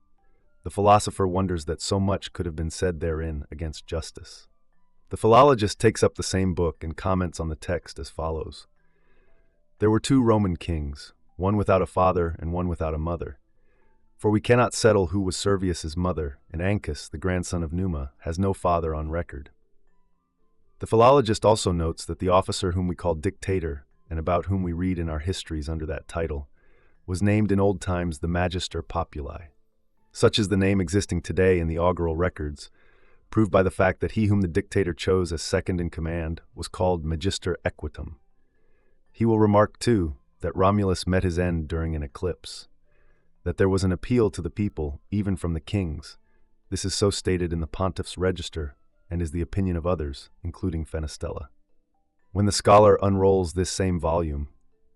The philosopher wonders that so much could have been said therein against justice. The philologist takes up the same book and comments on the text as follows. There were 2 Roman kings, one without a father and one without a mother. For we cannot settle who was Servius's mother, and Ancus, the grandson of Numa, has no father on record. The philologist also notes that the officer whom we call dictator, and about whom we read in our histories under that title, was named in old times the Magister Populi. Such is the name existing today in the augural records, proved by the fact that he whom the dictator chose as second in command was called Magister Equitum. He will remark, too, that Romulus met his end during an eclipse, that there was an appeal to the people, even from the kings. This is so stated in the Pontiff's Register, and is the opinion of others, including Fenestella. When the scholar unrolls this same volume,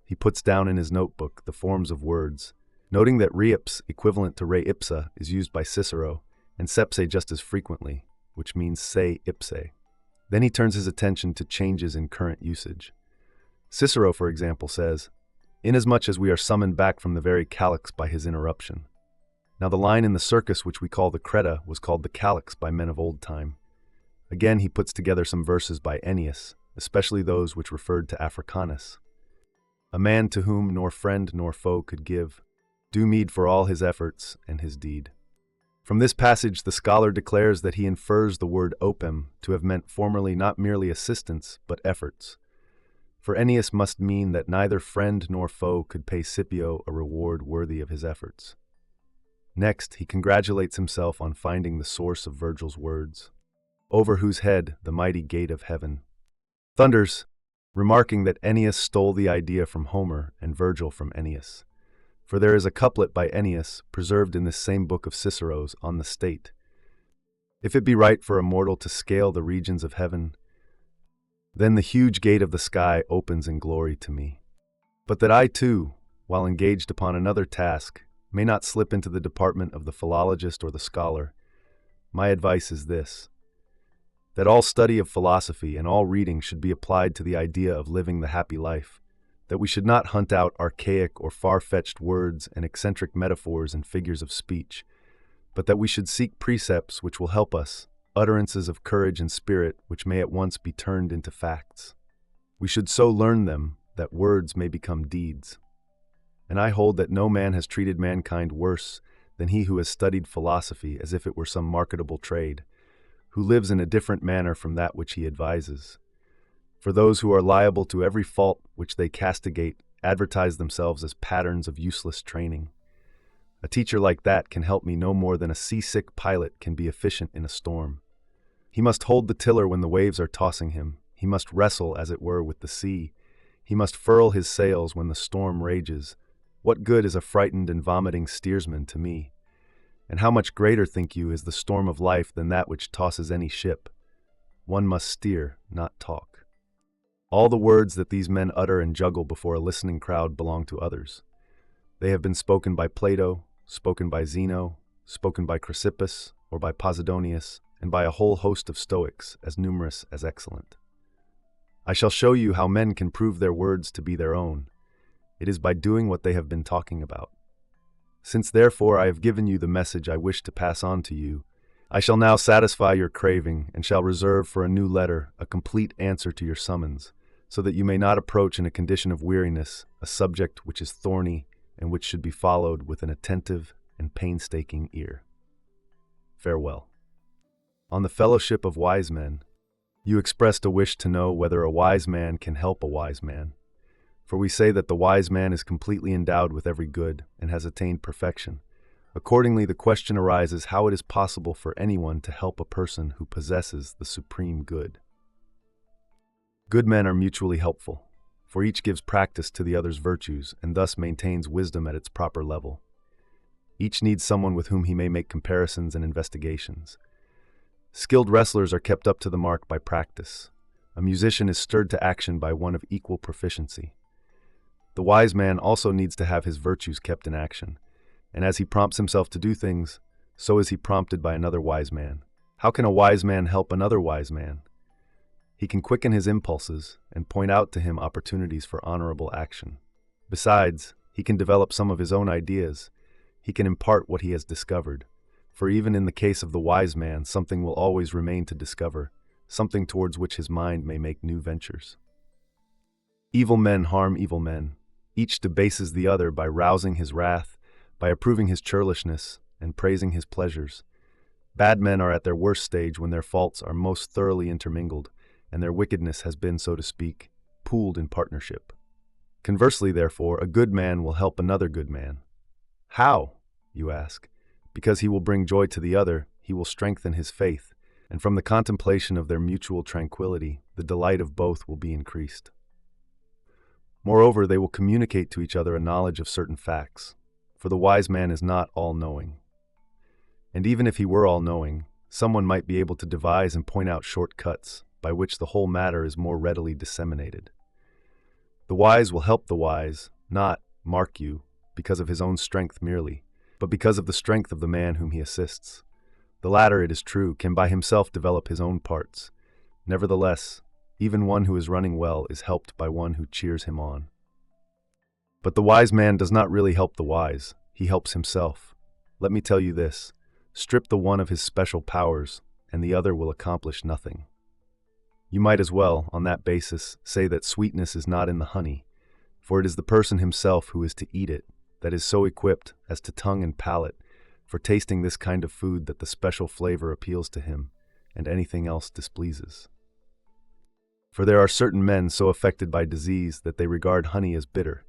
he puts down in his notebook the forms of words, noting that reips, equivalent to re ipsa, is used by Cicero, and sepse just as frequently, which means se ipse. Then he turns his attention to changes in current usage. Cicero, for example, says, inasmuch as we are summoned back from the very calyx by his interruption. Now the line in the circus which we call the creta was called the calyx by men of old time. Again he puts together some verses by Annaeus, especially those which referred to Africanus. A man to whom nor friend nor foe could give due meed for all his efforts and his deed. From this passage the scholar declares that he infers the word opem to have meant formerly not merely assistance, but efforts. For Annaeus must mean that neither friend nor foe could pay Scipio a reward worthy of his efforts. Next, he congratulates himself on finding the source of Virgil's words, over whose head the mighty gate of heaven thunders, remarking that Annaeus stole the idea from Homer and Virgil from Annaeus. For there is a couplet by Annaeus, preserved in this same book of Cicero's, on the state. If it be right for a mortal to scale the regions of heaven, then the huge gate of the sky opens in glory to me. But that I too, while engaged upon another task, may not slip into the department of the philologist or the scholar, my advice is this, that all study of philosophy and all reading should be applied to the idea of living the happy life, that we should not hunt out archaic or far-fetched words and eccentric metaphors and figures of speech, but that we should seek precepts which will help us, utterances of courage and spirit which may at once be turned into facts. We should so learn them that words may become deeds. And I hold that no man has treated mankind worse than he who has studied philosophy as if it were some marketable trade, who lives in a different manner from that which he advises. For those who are liable to every fault which they castigate advertise themselves as patterns of useless training. A teacher like that can help me no more than a seasick pilot can be efficient in a storm. He must hold the tiller when the waves are tossing him. He must wrestle, as it were, with the sea. He must furl his sails when the storm rages. What good is a frightened and vomiting steersman to me? And how much greater, think you, is the storm of life than that which tosses any ship? One must steer, not talk. All the words that these men utter and juggle before a listening crowd belong to others. They have been spoken by Plato, spoken by Zeno, spoken by Chrysippus, or by Posidonius, and by a whole host of Stoics, as numerous as excellent. I shall show you how men can prove their words to be their own. It is by doing what they have been talking about. Since therefore I have given you the message I wish to pass on to you, I shall now satisfy your craving and shall reserve for a new letter a complete answer to your summons, so that you may not approach in a condition of weariness a subject which is thorny and which should be followed with an attentive and painstaking ear. Farewell. On the fellowship of wise men, you expressed a wish to know whether a wise man can help a wise man. For we say that the wise man is completely endowed with every good and has attained perfection. Accordingly, the question arises how it is possible for anyone to help a person who possesses the supreme good. Good men are mutually helpful, for each gives practice to the other's virtues and thus maintains wisdom at its proper level. Each needs someone with whom he may make comparisons and investigations. Skilled wrestlers are kept up to the mark by practice. A musician is stirred to action by one of equal proficiency. The wise man also needs to have his virtues kept in action, and as he prompts himself to do things, so is he prompted by another wise man. How can a wise man help another wise man? He can quicken his impulses and point out to him opportunities for honorable action. Besides, he can develop some of his own ideas. He can impart what he has discovered, for even in the case of the wise man, something will always remain to discover, something towards which his mind may make new ventures. Evil men harm evil men. Each debases the other by rousing his wrath, by approving his churlishness, and praising his pleasures. Bad men are at their worst stage when their faults are most thoroughly intermingled, and their wickedness has been, so to speak, pooled in partnership. Conversely, therefore, a good man will help another good man. How, you ask? Because he will bring joy to the other, he will strengthen his faith, and from the contemplation of their mutual tranquility, the delight of both will be increased. Moreover, they will communicate to each other a knowledge of certain facts, for the wise man is not all-knowing. And even if he were all-knowing, someone might be able to devise and point out shortcuts by which the whole matter is more readily disseminated. The wise will help the wise, not, mark you, because of his own strength merely, but because of the strength of the man whom he assists. The latter, it is true, can by himself develop his own parts. Nevertheless, even one who is running well is helped by one who cheers him on. But the wise man does not really help the wise, he helps himself. Let me tell you this, strip the one of his special powers, and the other will accomplish nothing. You might as well, on that basis, say that sweetness is not in the honey, for it is the person himself who is to eat it, that is so equipped as to tongue and palate, for tasting this kind of food that the special flavor appeals to him, and anything else displeases. For there are certain men so affected by disease that they regard honey as bitter.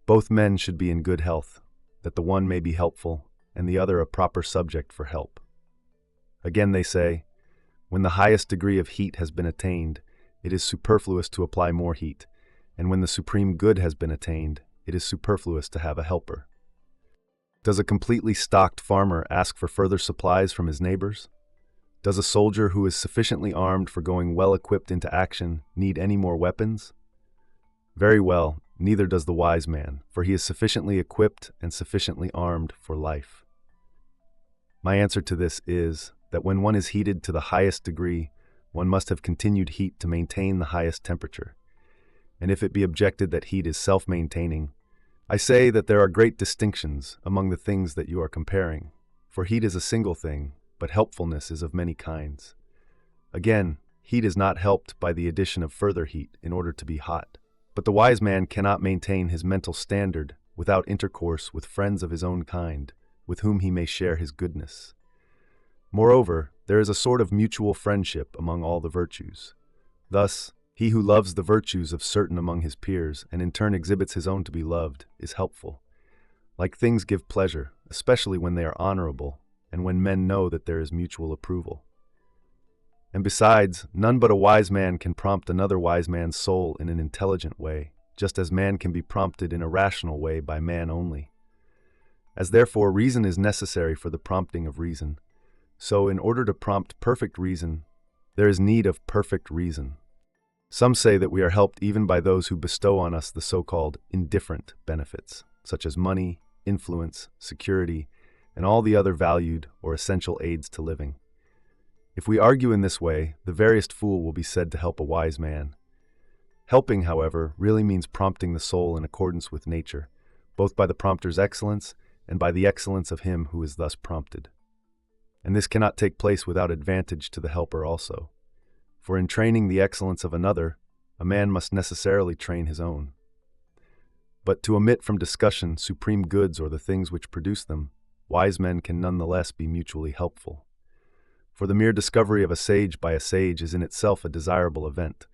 Both men should be in good health, that the one may be helpful, and the other a proper subject for help. Again they say, when the highest degree of heat has been attained, it is superfluous to apply more heat, and when the supreme good has been attained, it is superfluous to have a helper. Does a completely stocked farmer ask for further supplies from his neighbors? Does a soldier who is sufficiently armed for going well equipped into action need any more weapons? Very well, neither does the wise man, for he is sufficiently equipped and sufficiently armed for life. My answer to this is that when one is heated to the highest degree, one must have continued heat to maintain the highest temperature. And if it be objected that heat is self-maintaining, I say that there are great distinctions among the things that you are comparing, for heat is a single thing, but helpfulness is of many kinds. Again, heat is not helped by the addition of further heat in order to be hot. But the wise man cannot maintain his mental standard without intercourse with friends of his own kind, with whom he may share his goodness. Moreover, there is a sort of mutual friendship among all the virtues. Thus, he who loves the virtues of certain among his peers, and in turn exhibits his own to be loved, is helpful. Like things give pleasure, especially when they are honorable, and when men know that there is mutual approval. And besides, none but a wise man can prompt another wise man's soul in an intelligent way, just as man can be prompted in a rational way by man only. As therefore reason is necessary for the prompting of reason, so in order to prompt perfect reason, there is need of perfect reason. Some say that we are helped even by those who bestow on us the so-called indifferent benefits, such as money, influence, security, and all the other valued or essential aids to living. If we argue in this way, the veriest fool will be said to help a wise man. Helping, however, really means prompting the soul in accordance with nature, both by the prompter's excellence and by the excellence of him who is thus prompted. And this cannot take place without advantage to the helper also. For in training the excellence of another, a man must necessarily train his own. But to omit from discussion supreme goods or the things which produce them, wise men can nonetheless be mutually helpful. For the mere discovery of a sage by a sage is in itself a desirable event,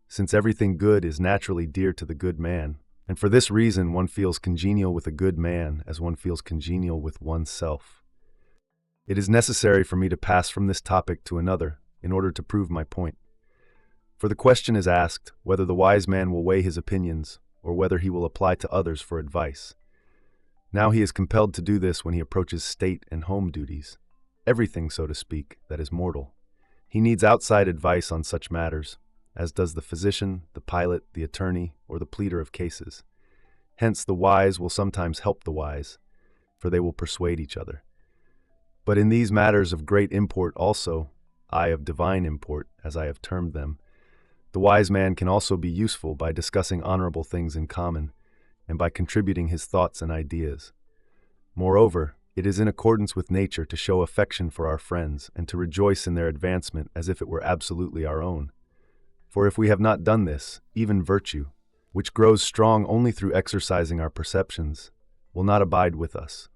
since everything good is naturally dear to the good man, and for this reason one feels congenial with a good man as one feels congenial with oneself. It is necessary for me to pass from this topic to another in order to prove my point. For the question is asked whether the wise man will weigh his opinions or whether he will apply to others for advice. Now he is compelled to do this when he approaches state and home duties, everything, so to speak, that is mortal. He needs outside advice on such matters, as does the physician, the pilot, the attorney, or the pleader of cases. Hence the wise will sometimes help the wise, for they will persuade each other. But in these matters of great import also, of divine import, as I have termed them, the wise man can also be useful by discussing honorable things in common, and by contributing his thoughts and ideas. Moreover, it is in accordance with nature to show affection for our friends and to rejoice in their advancement as if it were absolutely our own. For if we have not done this, even virtue, which grows strong only through exercising our perceptions, will not abide with us.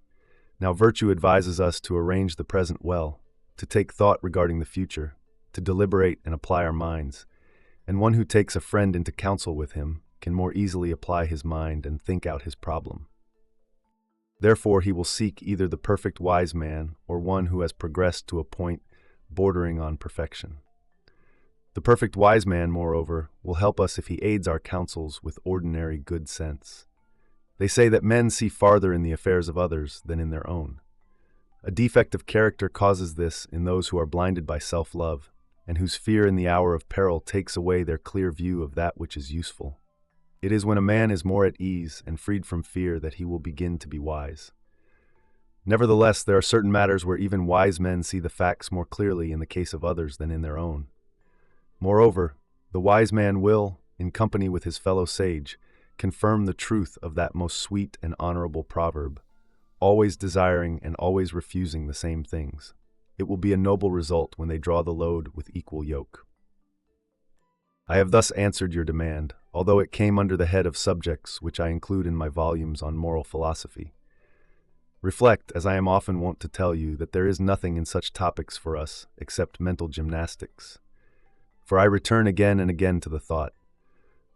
Now virtue advises us to arrange the present well, to take thought regarding the future, to deliberate and apply our minds, and one who takes a friend into counsel with him can more easily apply his mind and think out his problem. Therefore he will seek either the perfect wise man or one who has progressed to a point bordering on perfection. The perfect wise man, moreover, will help us if he aids our counsels with ordinary good sense. They say that men see farther in the affairs of others than in their own. A defect of character causes this in those who are blinded by self-love, and whose fear in the hour of peril takes away their clear view of that which is useful. It is when a man is more at ease and freed from fear that he will begin to be wise. Nevertheless, there are certain matters where even wise men see the facts more clearly in the case of others than in their own. Moreover, the wise man will, in company with his fellow sage, confirm the truth of that most sweet and honorable proverb, always desiring and always refusing the same things. It will be a noble result when they draw the load with equal yoke. I have thus answered your demand, although it came under the head of subjects which I include in my volumes on moral philosophy. Reflect, as I am often wont to tell you, that there is nothing in such topics for us except mental gymnastics. For I return again and again to the thought,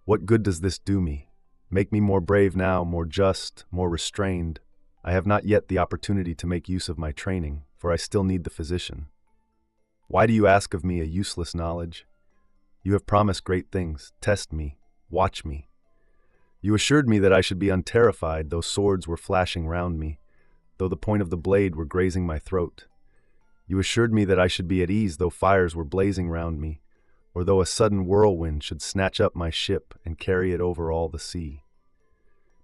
what good does this do me? Make me more brave now, more just, more restrained. I have not yet the opportunity to make use of my training, for I still need the physician. Why do you ask of me a useless knowledge? You have promised great things. Test me. Watch me. You assured me that I should be unterrified, though swords were flashing round me, though the point of the blade were grazing my throat. You assured me that I should be at ease, though fires were blazing round me, or though a sudden whirlwind should snatch up my ship and carry it over all the sea.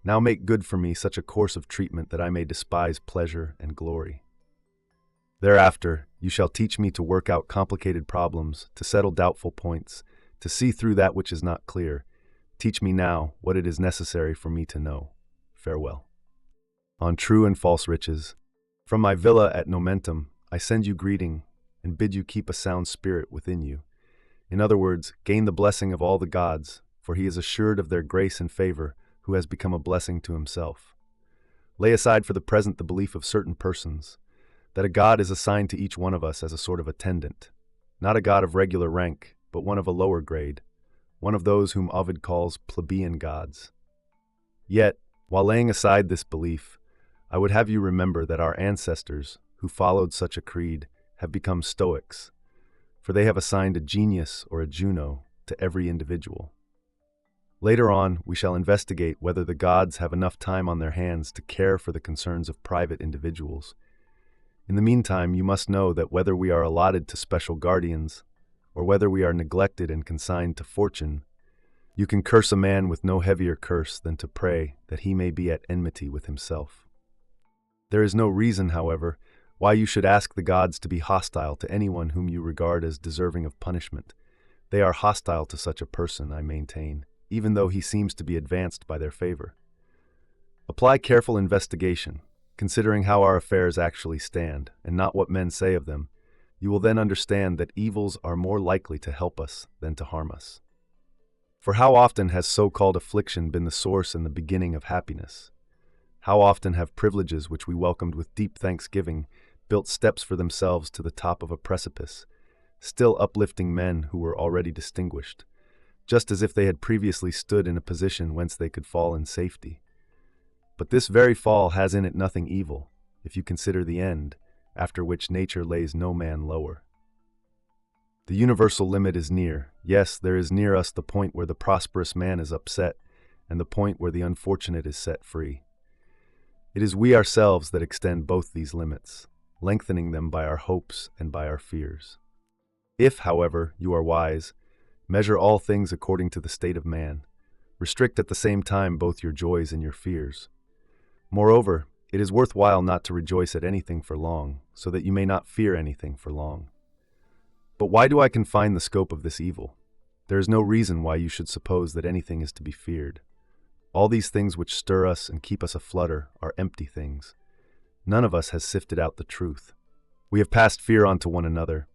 Now make good for me such a course of treatment that I may despise pleasure and glory. Thereafter, you shall teach me to work out complicated problems, to settle doubtful points, to see through that which is not clear. Teach me now what it is necessary for me to know. Farewell. On true and false riches. From my villa at Nomentum, I send you greeting and bid you keep a sound spirit within you. In other words, gain the blessing of all the gods, for he is assured of their grace and favor, who has become a blessing to himself. Lay aside for the present the belief of certain persons, that a god is assigned to each one of us as a sort of attendant, not a god of regular rank, but one of a lower grade, one of those whom Ovid calls plebeian gods. Yet, while laying aside this belief, I would have you remember that our ancestors, who followed such a creed, have become Stoics, for they have assigned a genius or a Juno to every individual. Later on, we shall investigate whether the gods have enough time on their hands to care for the concerns of private individuals. In the meantime, you must know that whether we are allotted to special guardians, or whether we are neglected and consigned to fortune, you can curse a man with no heavier curse than to pray that he may be at enmity with himself. There is no reason, however, why you should ask the gods to be hostile to anyone whom you regard as deserving of punishment. They are hostile to such a person, I maintain, even though he seems to be advanced by their favor. Apply careful investigation, considering how our affairs actually stand, and not what men say of them. You will then understand that evils are more likely to help us than to harm us. For how often has so-called affliction been the source and the beginning of happiness? How often have privileges which we welcomed with deep thanksgiving built steps for themselves to the top of a precipice, still uplifting men who were already distinguished, just as if they had previously stood in a position whence they could fall in safety. But this very fall has in it nothing evil, if you consider the end, after which nature lays no man lower. The universal limit is near. Yes, there is near us the point where the prosperous man is upset, and the point where the unfortunate is set free. It is we ourselves that extend both these limits, lengthening them by our hopes and by our fears. If, however, you are wise, measure all things according to the state of man. Restrict at the same time both your joys and your fears. Moreover, it is worthwhile not to rejoice at anything for long, so that you may not fear anything for long. But why do I confine the scope of this evil? There is no reason why you should suppose that anything is to be feared. All these things which stir us and keep us aflutter are empty things. None of us has sifted out the truth. We have passed fear on to one another.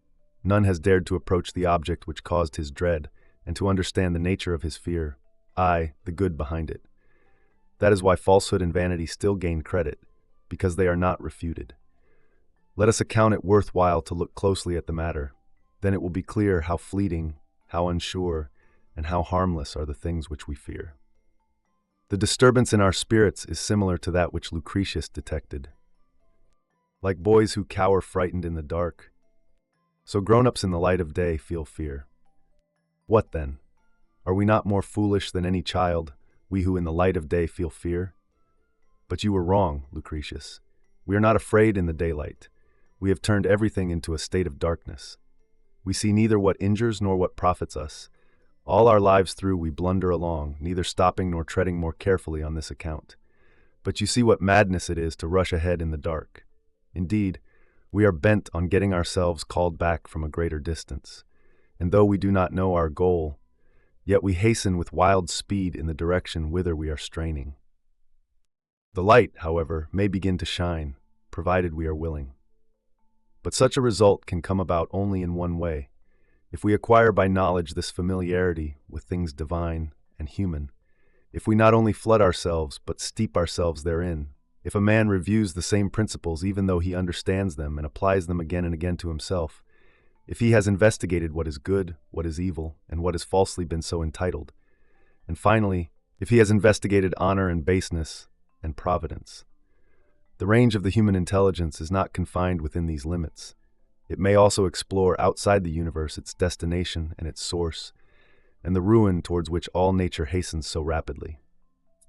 None has dared to approach the object which caused his dread, and to understand the nature of his fear, I, the good behind it. That is why falsehood and vanity still gain credit, because they are not refuted. Let us account it worthwhile to look closely at the matter. Then it will be clear how fleeting, how unsure, and how harmless are the things which we fear. The disturbance in our spirits is similar to that which Lucius detected. Like boys who cower frightened in the dark, so grown-ups in the light of day feel fear. What then? Are we not more foolish than any child, we who in the light of day feel fear? But you were wrong, Lucius. We are not afraid in the daylight. We have turned everything into a state of darkness. We see neither what injures nor what profits us. All our lives through we blunder along, neither stopping nor treading more carefully on this account. But you see what madness it is to rush ahead in the dark. Indeed, we are bent on getting ourselves called back from a greater distance. And though we do not know our goal, yet we hasten with wild speed in the direction whither we are straining. The light, however, may begin to shine, provided we are willing. But such a result can come about only in one way. If we acquire by knowledge this familiarity with things divine and human, if we not only flood ourselves but steep ourselves therein, if a man reviews the same principles even though he understands them and applies them again and again to himself, if he has investigated what is good, what is evil, and what has falsely been so entitled, and finally, if he has investigated honor and baseness and providence. The range of the human intelligence is not confined within these limits. It may also explore outside the universe its destination and its source, and the ruin towards which all nature hastens so rapidly.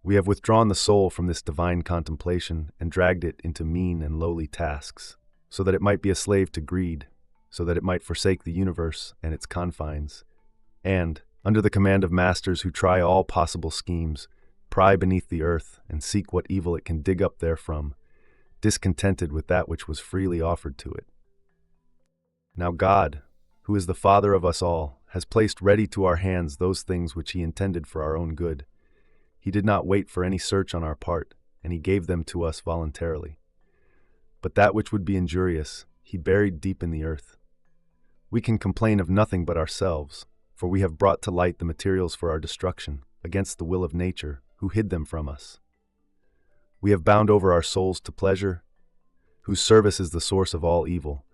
We have withdrawn the soul from this divine contemplation and dragged it into mean and lowly tasks, so that it might be a slave to greed, so that it might forsake the universe and its confines, and, under the command of masters who try all possible schemes, pry beneath the earth and seek what evil it can dig up therefrom, discontented with that which was freely offered to it. Now God, who is the Father of us all, has placed ready to our hands those things which He intended for our own good. He did not wait for any search on our part, and He gave them to us voluntarily. But that which would be injurious, He buried deep in the earth. We can complain of nothing but ourselves, for we have brought to light the materials for our destruction, against the will of nature, who hid them from us. We have bound over our souls to pleasure, whose service is the source of all evil.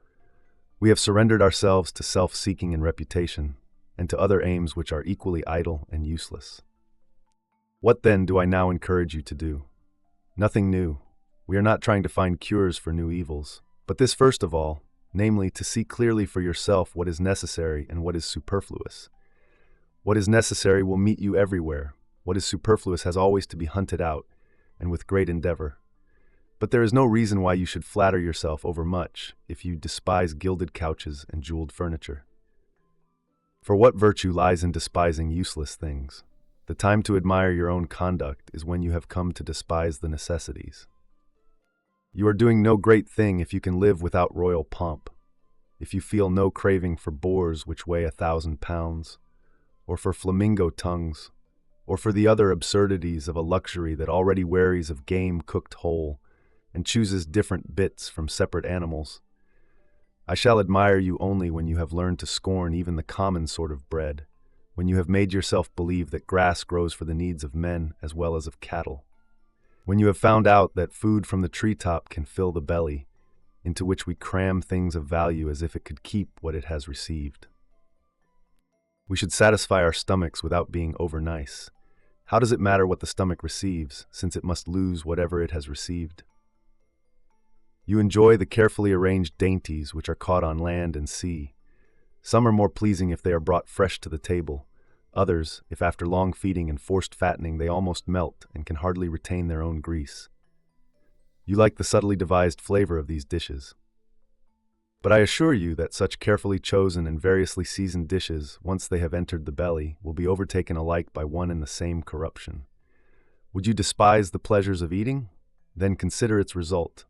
We have surrendered ourselves to self-seeking and reputation, and to other aims which are equally idle and useless. What then do I now encourage you to do? Nothing new. We are not trying to find cures for new evils, but this first of all, namely to see clearly for yourself what is necessary and what is superfluous. What is necessary will meet you everywhere. What is superfluous has always to be hunted out, and with great endeavor. But there is no reason why you should flatter yourself overmuch if you despise gilded couches and jeweled furniture. For what virtue lies in despising useless things? The time to admire your own conduct is when you have come to despise the necessities. You are doing no great thing if you can live without royal pomp, if you feel no craving for boars which weigh 1,000 pounds, or for flamingo tongues, or for the other absurdities of a luxury that already wearies of game cooked whole, and chooses different bits from separate animals. I shall admire you only when you have learned to scorn even the common sort of bread, when you have made yourself believe that grass grows for the needs of men as well as of cattle, when you have found out that food from the treetop can fill the belly, into which we cram things of value as if it could keep what it has received. We should satisfy our stomachs without being over-nice. How does it matter what the stomach receives, since it must lose whatever it has received? You enjoy the carefully arranged dainties which are caught on land and sea. Some are more pleasing if they are brought fresh to the table. Others, if after long feeding and forced fattening they almost melt and can hardly retain their own grease. You like the subtly devised flavor of these dishes. But I assure you that such carefully chosen and variously seasoned dishes, once they have entered the belly, will be overtaken alike by one and the same corruption. Would you despise the pleasures of eating? Then consider its result.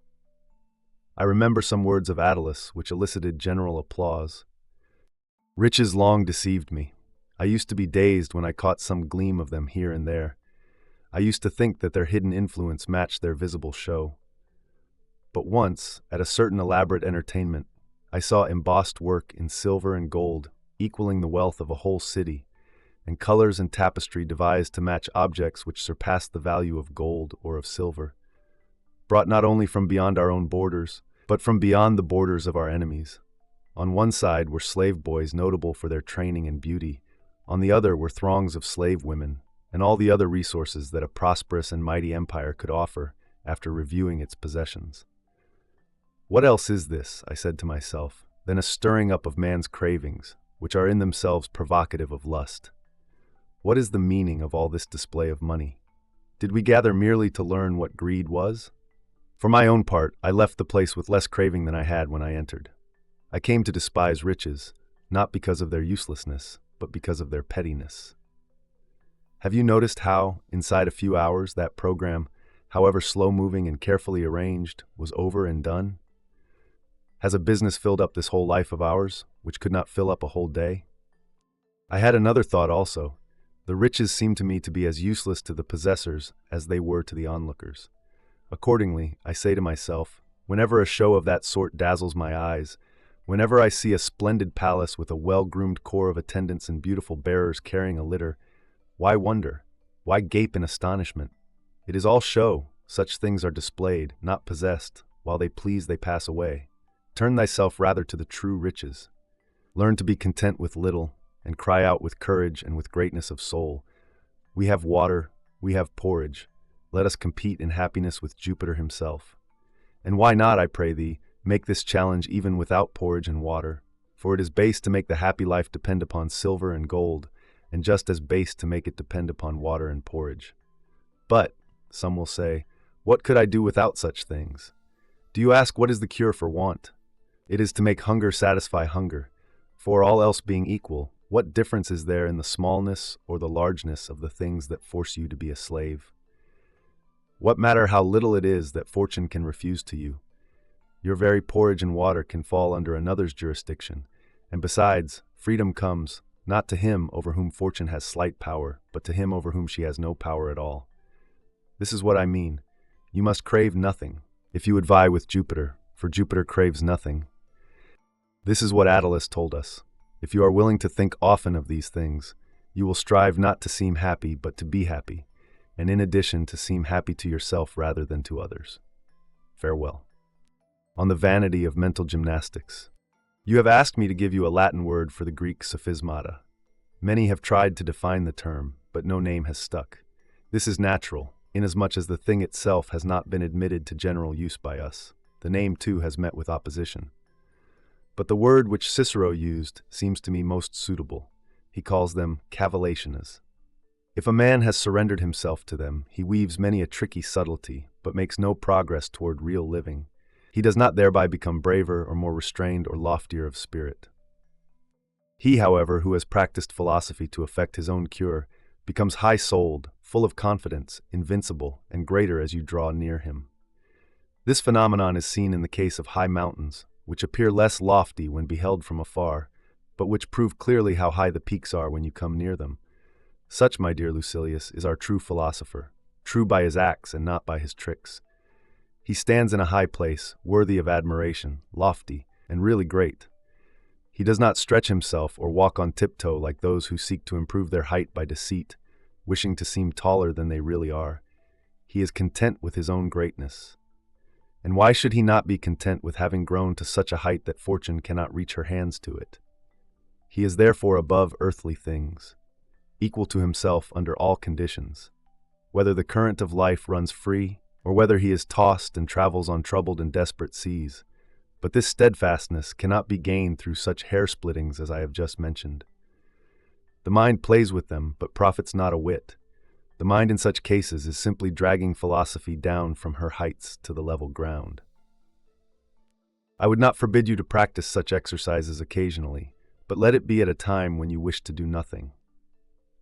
I remember some words of Annaeus which elicited general applause. Riches long deceived me. I used to be dazed when I caught some gleam of them here and there. I used to think that their hidden influence matched their visible show. But once, at a certain elaborate entertainment, I saw embossed work in silver and gold, equaling the wealth of a whole city, and colors and tapestry devised to match objects which surpassed the value of gold or of silver, brought not only from beyond our own borders, but from beyond the borders of our enemies. On one side were slave boys notable for their training and beauty, on the other were throngs of slave women, and all the other resources that a prosperous and mighty empire could offer after reviewing its possessions. What else is this, I said to myself, than a stirring up of man's cravings, which are in themselves provocative of lust? What is the meaning of all this display of money? Did we gather merely to learn what greed was? For my own part, I left the place with less craving than I had when I entered. I came to despise riches, not because of their uselessness, but because of their pettiness. Have you noticed how, inside a few hours, that program, however slow-moving and carefully arranged, was over and done? Has a business filled up this whole life of ours, which could not fill up a whole day? I had another thought also. The riches seemed to me to be as useless to the possessors as they were to the onlookers. Accordingly, I say to myself, whenever a show of that sort dazzles my eyes, whenever I see a splendid palace with a well-groomed corps of attendants and beautiful bearers carrying a litter, why wonder? Why gape in astonishment? It is all show. Such things are displayed, not possessed. While they please, they pass away. Turn thyself rather to the true riches. Learn to be content with little, and cry out with courage and with greatness of soul. We have water, we have porridge. Let us compete in happiness with Jupiter himself. And why not, I pray thee, make this challenge even without porridge and water? For it is base to make the happy life depend upon silver and gold, and just as base to make it depend upon water and porridge. But, some will say, what could I do without such things? Do you ask what is the cure for want? It is to make hunger satisfy hunger. For all else being equal, what difference is there in the smallness or the largeness of the things that force you to be a slave? What matter how little it is that fortune can refuse to you? Your very porridge and water can fall under another's jurisdiction, and besides, freedom comes, not to him over whom fortune has slight power, but to him over whom she has no power at all. This is what I mean. You must crave nothing, if you would vie with Jupiter, for Jupiter craves nothing. This is what Annaeus told us. If you are willing to think often of these things, you will strive not to seem happy, but to be happy, and in addition to seem happy to yourself rather than to others. Farewell. On the vanity of mental gymnastics. You have asked me to give you a Latin word for the Greek sophismata. Many have tried to define the term, but no name has stuck. This is natural, inasmuch as the thing itself has not been admitted to general use by us. The name, too, has met with opposition. But the word which Cicero used seems to me most suitable. He calls them cavalationes. If a man has surrendered himself to them, he weaves many a tricky subtlety, but makes no progress toward real living. He does not thereby become braver or more restrained or loftier of spirit. He, however, who has practiced philosophy to effect his own cure, becomes high-souled, full of confidence, invincible, and greater as you draw near him. This phenomenon is seen in the case of high mountains, which appear less lofty when beheld from afar, but which prove clearly how high the peaks are when you come near them. Such, my dear Lucilius, is our true philosopher, true by his acts and not by his tricks. He stands in a high place, worthy of admiration, lofty, and really great. He does not stretch himself or walk on tiptoe like those who seek to improve their height by deceit, wishing to seem taller than they really are. He is content with his own greatness. And why should he not be content with having grown to such a height that fortune cannot reach her hands to it? He is therefore above earthly things, equal to himself under all conditions, whether the current of life runs free, or whether he is tossed and travels on troubled and desperate seas. But this steadfastness cannot be gained through such hair-splittings as I have just mentioned. The mind plays with them, but profits not a whit. The mind in such cases is simply dragging philosophy down from her heights to the level ground. I would not forbid you to practice such exercises occasionally, but let it be at a time when you wish to do nothing.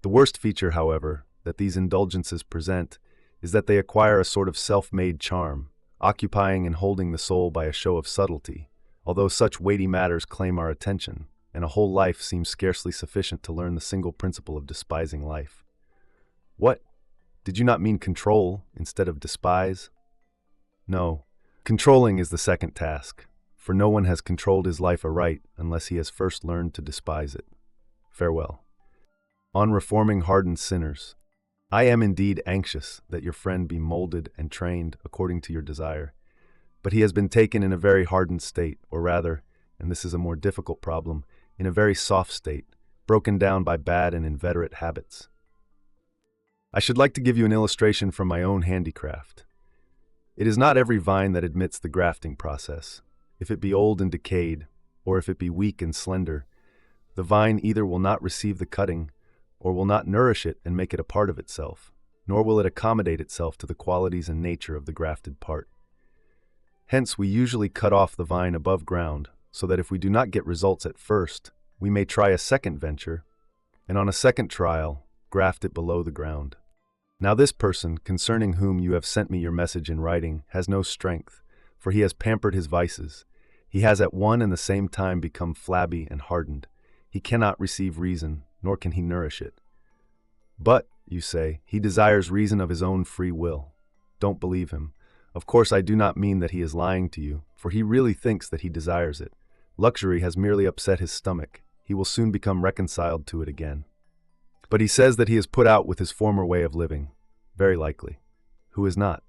The worst feature, however, that these indulgences present is that they acquire a sort of self-made charm, occupying and holding the soul by a show of subtlety, although such weighty matters claim our attention, and a whole life seems scarcely sufficient to learn the single principle of despising life. What? Did you not mean control instead of despise? No, controlling is the second task, for no one has controlled his life aright unless he has first learned to despise it. Farewell. On reforming hardened sinners. I am indeed anxious that your friend be molded and trained according to your desire, but he has been taken in a very hardened state, or rather, and this is a more difficult problem, in a very soft state, broken down by bad and inveterate habits. I should like to give you an illustration from my own handicraft. It is not every vine that admits the grafting process. If it be old and decayed, or if it be weak and slender, the vine either will not receive the cutting, or will not nourish it and make it a part of itself, nor will it accommodate itself to the qualities and nature of the grafted part. Hence, we usually cut off the vine above ground, so that if we do not get results at first, we may try a second venture, and on a second trial, graft it below the ground. Now this person, concerning whom you have sent me your message in writing, has no strength, for he has pampered his vices. He has at one and the same time become flabby and hardened. He cannot receive reason, nor can he nourish it. But, you say, he desires reason of his own free will. Don't believe him. Of course, I do not mean that he is lying to you, for he really thinks that he desires it. Luxury has merely upset his stomach. He will soon become reconciled to it again. But he says that he is put out with his former way of living. Very likely. Who is not?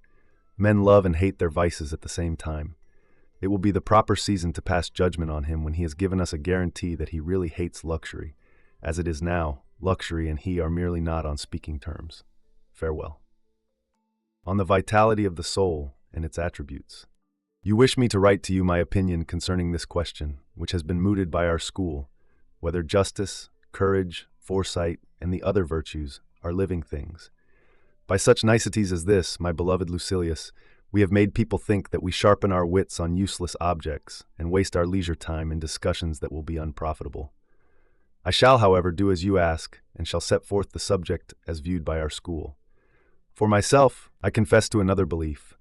Men love and hate their vices at the same time. It will be the proper season to pass judgment on him when he has given us a guarantee that he really hates luxury. As it is now, luxury and he are merely not on speaking terms. Farewell. On the vitality of the soul and its attributes. You wish me to write to you my opinion concerning this question, which has been mooted by our school, whether justice, courage, foresight, and the other virtues are living things. By such niceties as this, my beloved Lucilius, we have made people think that we sharpen our wits on useless objects and waste our leisure time in discussions that will be unprofitable. I shall, however, do as you ask, and shall set forth the subject as viewed by our school. For myself, I confess to another belief.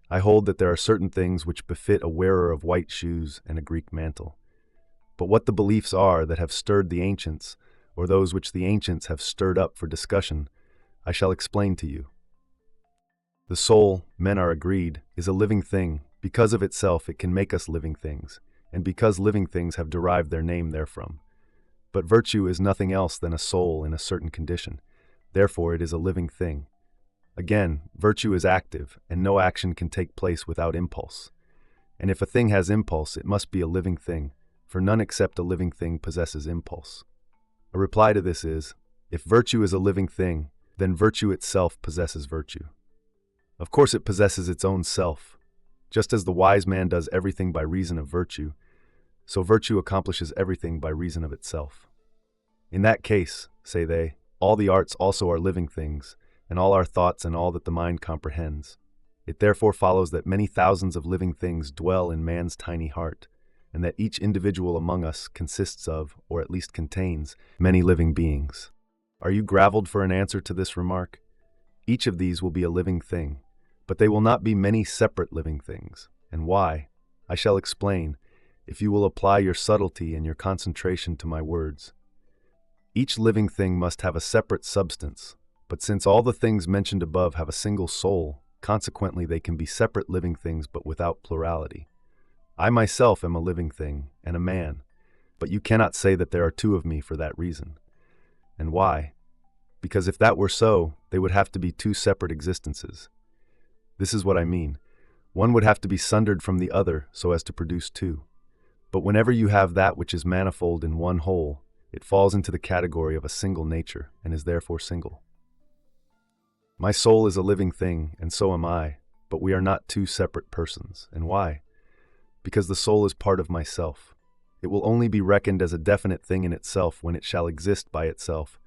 I hold that there are certain things which befit a wearer of white shoes and a Greek mantle. But what the beliefs are that have stirred the ancients, or those which the ancients have stirred up for discussion, I shall explain to you. The soul, men are agreed, is a living thing. Because of itself it can make us living things, and because living things have derived their name therefrom. But virtue is nothing else than a soul in a certain condition. Therefore it is a living thing. Again, virtue is active, and no action can take place without impulse. And if a thing has impulse, it must be a living thing, for none except a living thing possesses impulse. A reply to this is, if virtue is a living thing, then virtue itself possesses virtue. Of course it possesses its own self. Just as the wise man does everything by reason of virtue, so virtue accomplishes everything by reason of itself. In that case, say they, all the arts also are living things, and all our thoughts and all that the mind comprehends. It therefore follows that many thousands of living things dwell in man's tiny heart, and that each individual among us consists of, or at least contains, many living beings. Are you gravelled for an answer to this remark? Each of these will be a living thing, but they will not be many separate living things. And why? I shall explain, if you will apply your subtlety and your concentration to my words. Each living thing must have a separate substance, but since all the things mentioned above have a single soul, consequently they can be separate living things but without plurality. I myself am a living thing and a man, but you cannot say that there are two of me for that reason. And why? Because if that were so, they would have to be two separate existences. This is what I mean. One would have to be sundered from the other so as to produce two. But whenever you have that which is manifold in one whole, it falls into the category of a single nature and is therefore single. My soul is a living thing, and so am I, but we are not two separate persons. And why? Because the soul is part of myself. It will only be reckoned as a definite thing in itself when it shall exist by itself,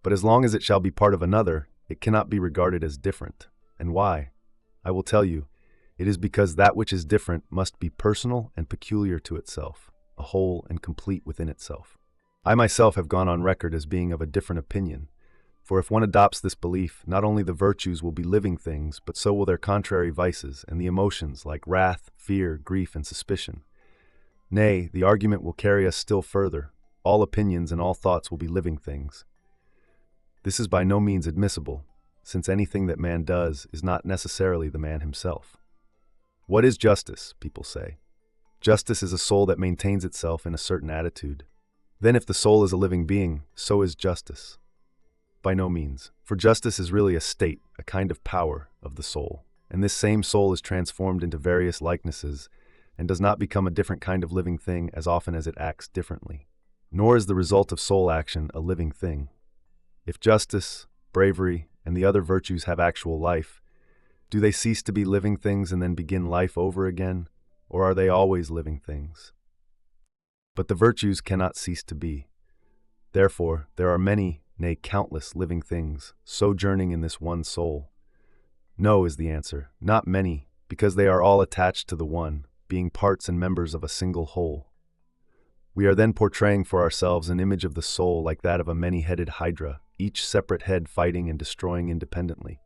but as long as it shall be part of another, it cannot be regarded as different. And why? I will tell you. It is because that which is different must be personal and peculiar to itself, a whole and complete within itself. I myself have gone on record as being of a different opinion, for if one adopts this belief, not only the virtues will be living things, but so will their contrary vices and the emotions like wrath, fear, grief, and suspicion. Nay, the argument will carry us still further. All opinions and all thoughts will be living things. This is by no means admissible, since anything that man does is not necessarily the man himself. What is justice, people say? Justice is a soul that maintains itself in a certain attitude. Then if the soul is a living being, so is justice. By no means, for justice is really a state, a kind of power of the soul, and this same soul is transformed into various likenesses and does not become a different kind of living thing as often as it acts differently. Nor is the result of soul action a living thing. If justice, bravery, and the other virtues have actual life, do they cease to be living things and then begin life over again, or are they always living things? But the virtues cannot cease to be. Therefore, there are many, nay, countless living things sojourning in this one soul. No is the answer, not many, because they are all attached to the one, being parts and members of a single whole. We are then portraying for ourselves an image of the soul like that of a many-headed hydra, each separate head fighting and destroying independently.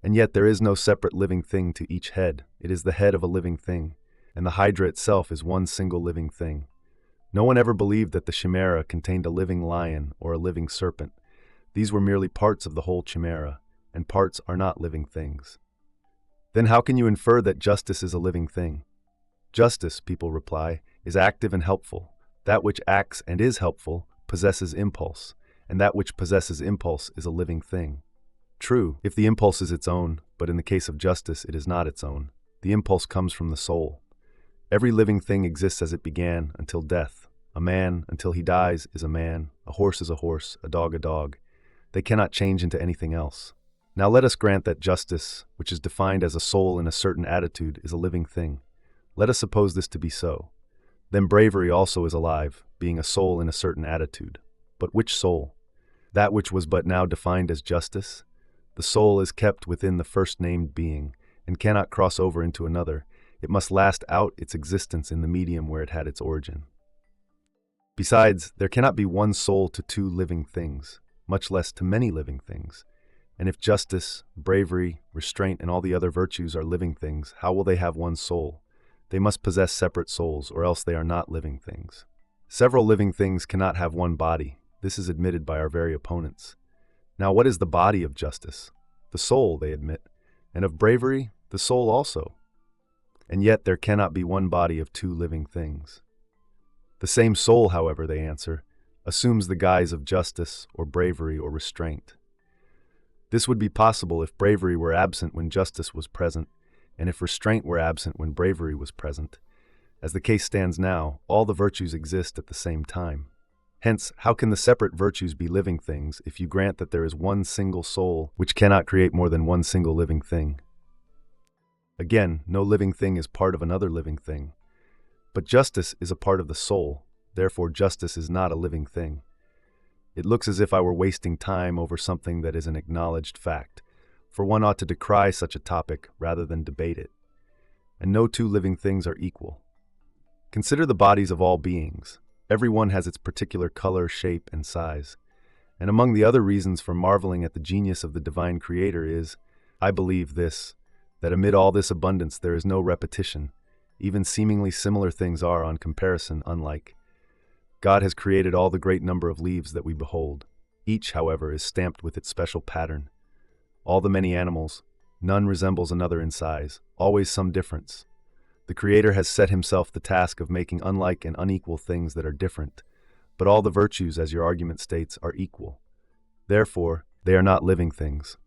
And yet there is no separate living thing to each head. It is the head of a living thing, and the hydra itself is one single living thing. No one ever believed that the chimera contained a living lion or a living serpent. These were merely parts of the whole chimera, and parts are not living things. Then how can you infer that justice is a living thing? Justice, people reply, is active and helpful. That which acts and is helpful possesses impulse, and that which possesses impulse is a living thing. True, if the impulse is its own, but in the case of justice it is not its own. The impulse comes from the soul. Every living thing exists as it began, until death. A man, until he dies, is a man. A horse is a horse, a dog a dog. They cannot change into anything else. Now let us grant that justice, which is defined as a soul in a certain attitude, is a living thing. Let us suppose this to be so. Then bravery also is alive, being a soul in a certain attitude. But which soul? That which was but now defined as justice? The soul is kept within the first-named being, and cannot cross over into another. It must last out its existence in the medium where it had its origin. Besides, there cannot be one soul to two living things, much less to many living things. And if justice, bravery, restraint, and all the other virtues are living things, how will they have one soul? They must possess separate souls, or else they are not living things. Several living things cannot have one body. This is admitted by our very opponents. Now what is the body of justice? The soul, they admit, and of bravery, the soul also. And yet there cannot be one body of two living things. The same soul, however, they answer, assumes the guise of justice or bravery or restraint. This would be possible if bravery were absent when justice was present, and if restraint were absent when bravery was present. As the case stands now, all the virtues exist at the same time. Hence, how can the separate virtues be living things if you grant that there is one single soul which cannot create more than one single living thing? Again, no living thing is part of another living thing. But justice is a part of the soul, therefore justice is not a living thing. It looks as if I were wasting time over something that is an acknowledged fact, for one ought to decry such a topic rather than debate it. And no two living things are equal. Consider the bodies of all beings. Every one has its particular color, shape, and size. And among the other reasons for marveling at the genius of the divine Creator is, I believe this, that amid all this abundance there is no repetition. Even seemingly similar things are, on comparison, unlike. God has created all the great number of leaves that we behold. Each, however, is stamped with its special pattern. All the many animals, none resembles another in size, always some difference. The Creator has set himself the task of making unlike and unequal things that are different, but all the virtues, as your argument states, are equal. Therefore, they are not living things.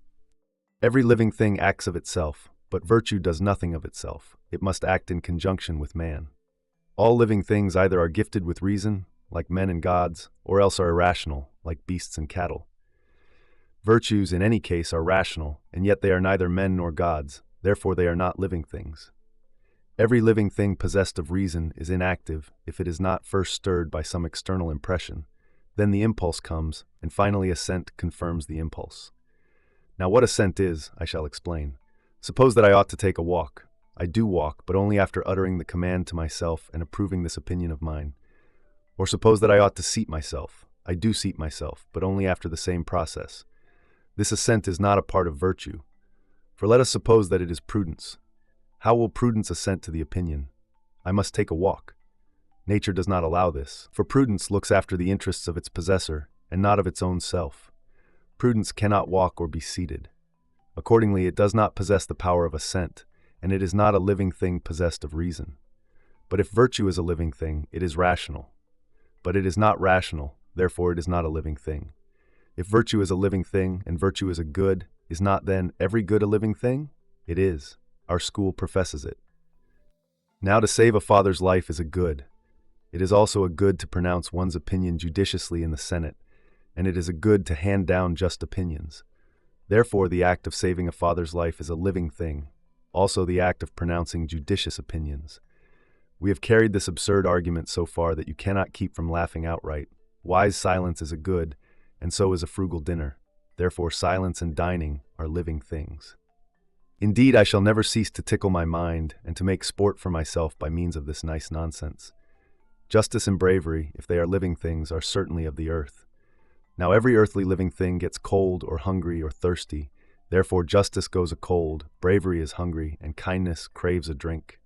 Every living thing acts of itself, but virtue does nothing of itself. It must act in conjunction with man. All living things either are gifted with reason, like men and gods, or else are irrational, like beasts and cattle. Virtues, in any case, are rational, and yet they are neither men nor gods, therefore they are not living things. Every living thing possessed of reason is inactive if it is not first stirred by some external impression. Then the impulse comes, and finally assent confirms the impulse. Now what assent is, I shall explain. Suppose that I ought to take a walk. I do walk, but only after uttering the command to myself and approving this opinion of mine. Or suppose that I ought to seat myself. I do seat myself, but only after the same process. This assent is not a part of virtue. For let us suppose that it is prudence. How will prudence assent to the opinion? I must take a walk. Nature does not allow this, for prudence looks after the interests of its possessor, and not of its own self. Prudence cannot walk or be seated. Accordingly, it does not possess the power of assent, and it is not a living thing possessed of reason. But if virtue is a living thing, it is rational. But it is not rational, therefore it is not a living thing. If virtue is a living thing, and virtue is a good, is not then every good a living thing? It is. Our school professes it. Now to save a father's life is a good. It is also a good to pronounce one's opinion judiciously in the Senate, and it is a good to hand down just opinions. Therefore the act of saving a father's life is a living thing, also the act of pronouncing judicious opinions. We have carried this absurd argument so far that you cannot keep from laughing outright. Wise silence is a good, and so is a frugal dinner. Therefore silence and dining are living things. Indeed, I shall never cease to tickle my mind and to make sport for myself by means of this nice nonsense. Justice and bravery, if they are living things, are certainly of the earth. Now every earthly living thing gets cold or hungry or thirsty. Therefore justice goes a-cold, bravery is hungry, and kindness craves a drink.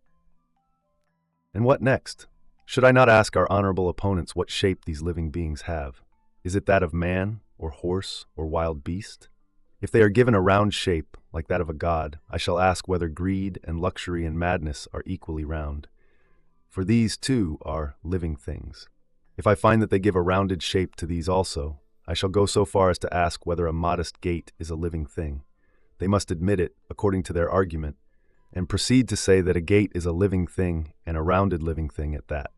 And what next? Should I not ask our honorable opponents what shape these living beings have? Is it that of man, or horse, or wild beast? If they are given a round shape, like that of a god, I shall ask whether greed and luxury and madness are equally round. For these, too, are living things. If I find that they give a rounded shape to these also, I shall go so far as to ask whether a modest gait is a living thing. They must admit it, according to their argument, and proceed to say that a gait is a living thing and a rounded living thing at that.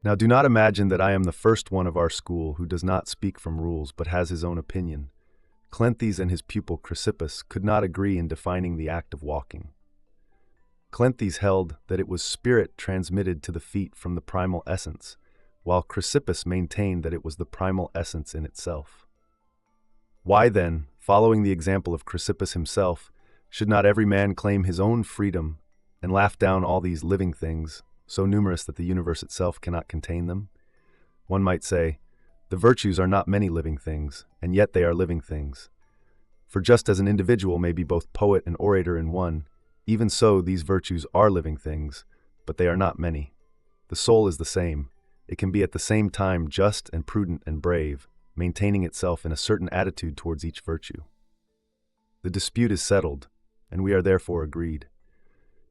Now do not imagine that I am the first one of our school who does not speak from rules but has his own opinion. Cleanthes and his pupil Chrysippus could not agree in defining the act of walking. Cleanthes held that it was spirit transmitted to the feet from the primal essence, while Chrysippus maintained that it was the primal essence in itself. Why then, following the example of Chrysippus himself, should not every man claim his own freedom and laugh down all these living things, so numerous that the universe itself cannot contain them? One might say, the virtues are not many living things, and yet they are living things. For just as an individual may be both poet and orator in one, even so these virtues are living things, but they are not many. The soul is the same. It can be at the same time just and prudent and brave, maintaining itself in a certain attitude towards each virtue. The dispute is settled, and we are therefore agreed.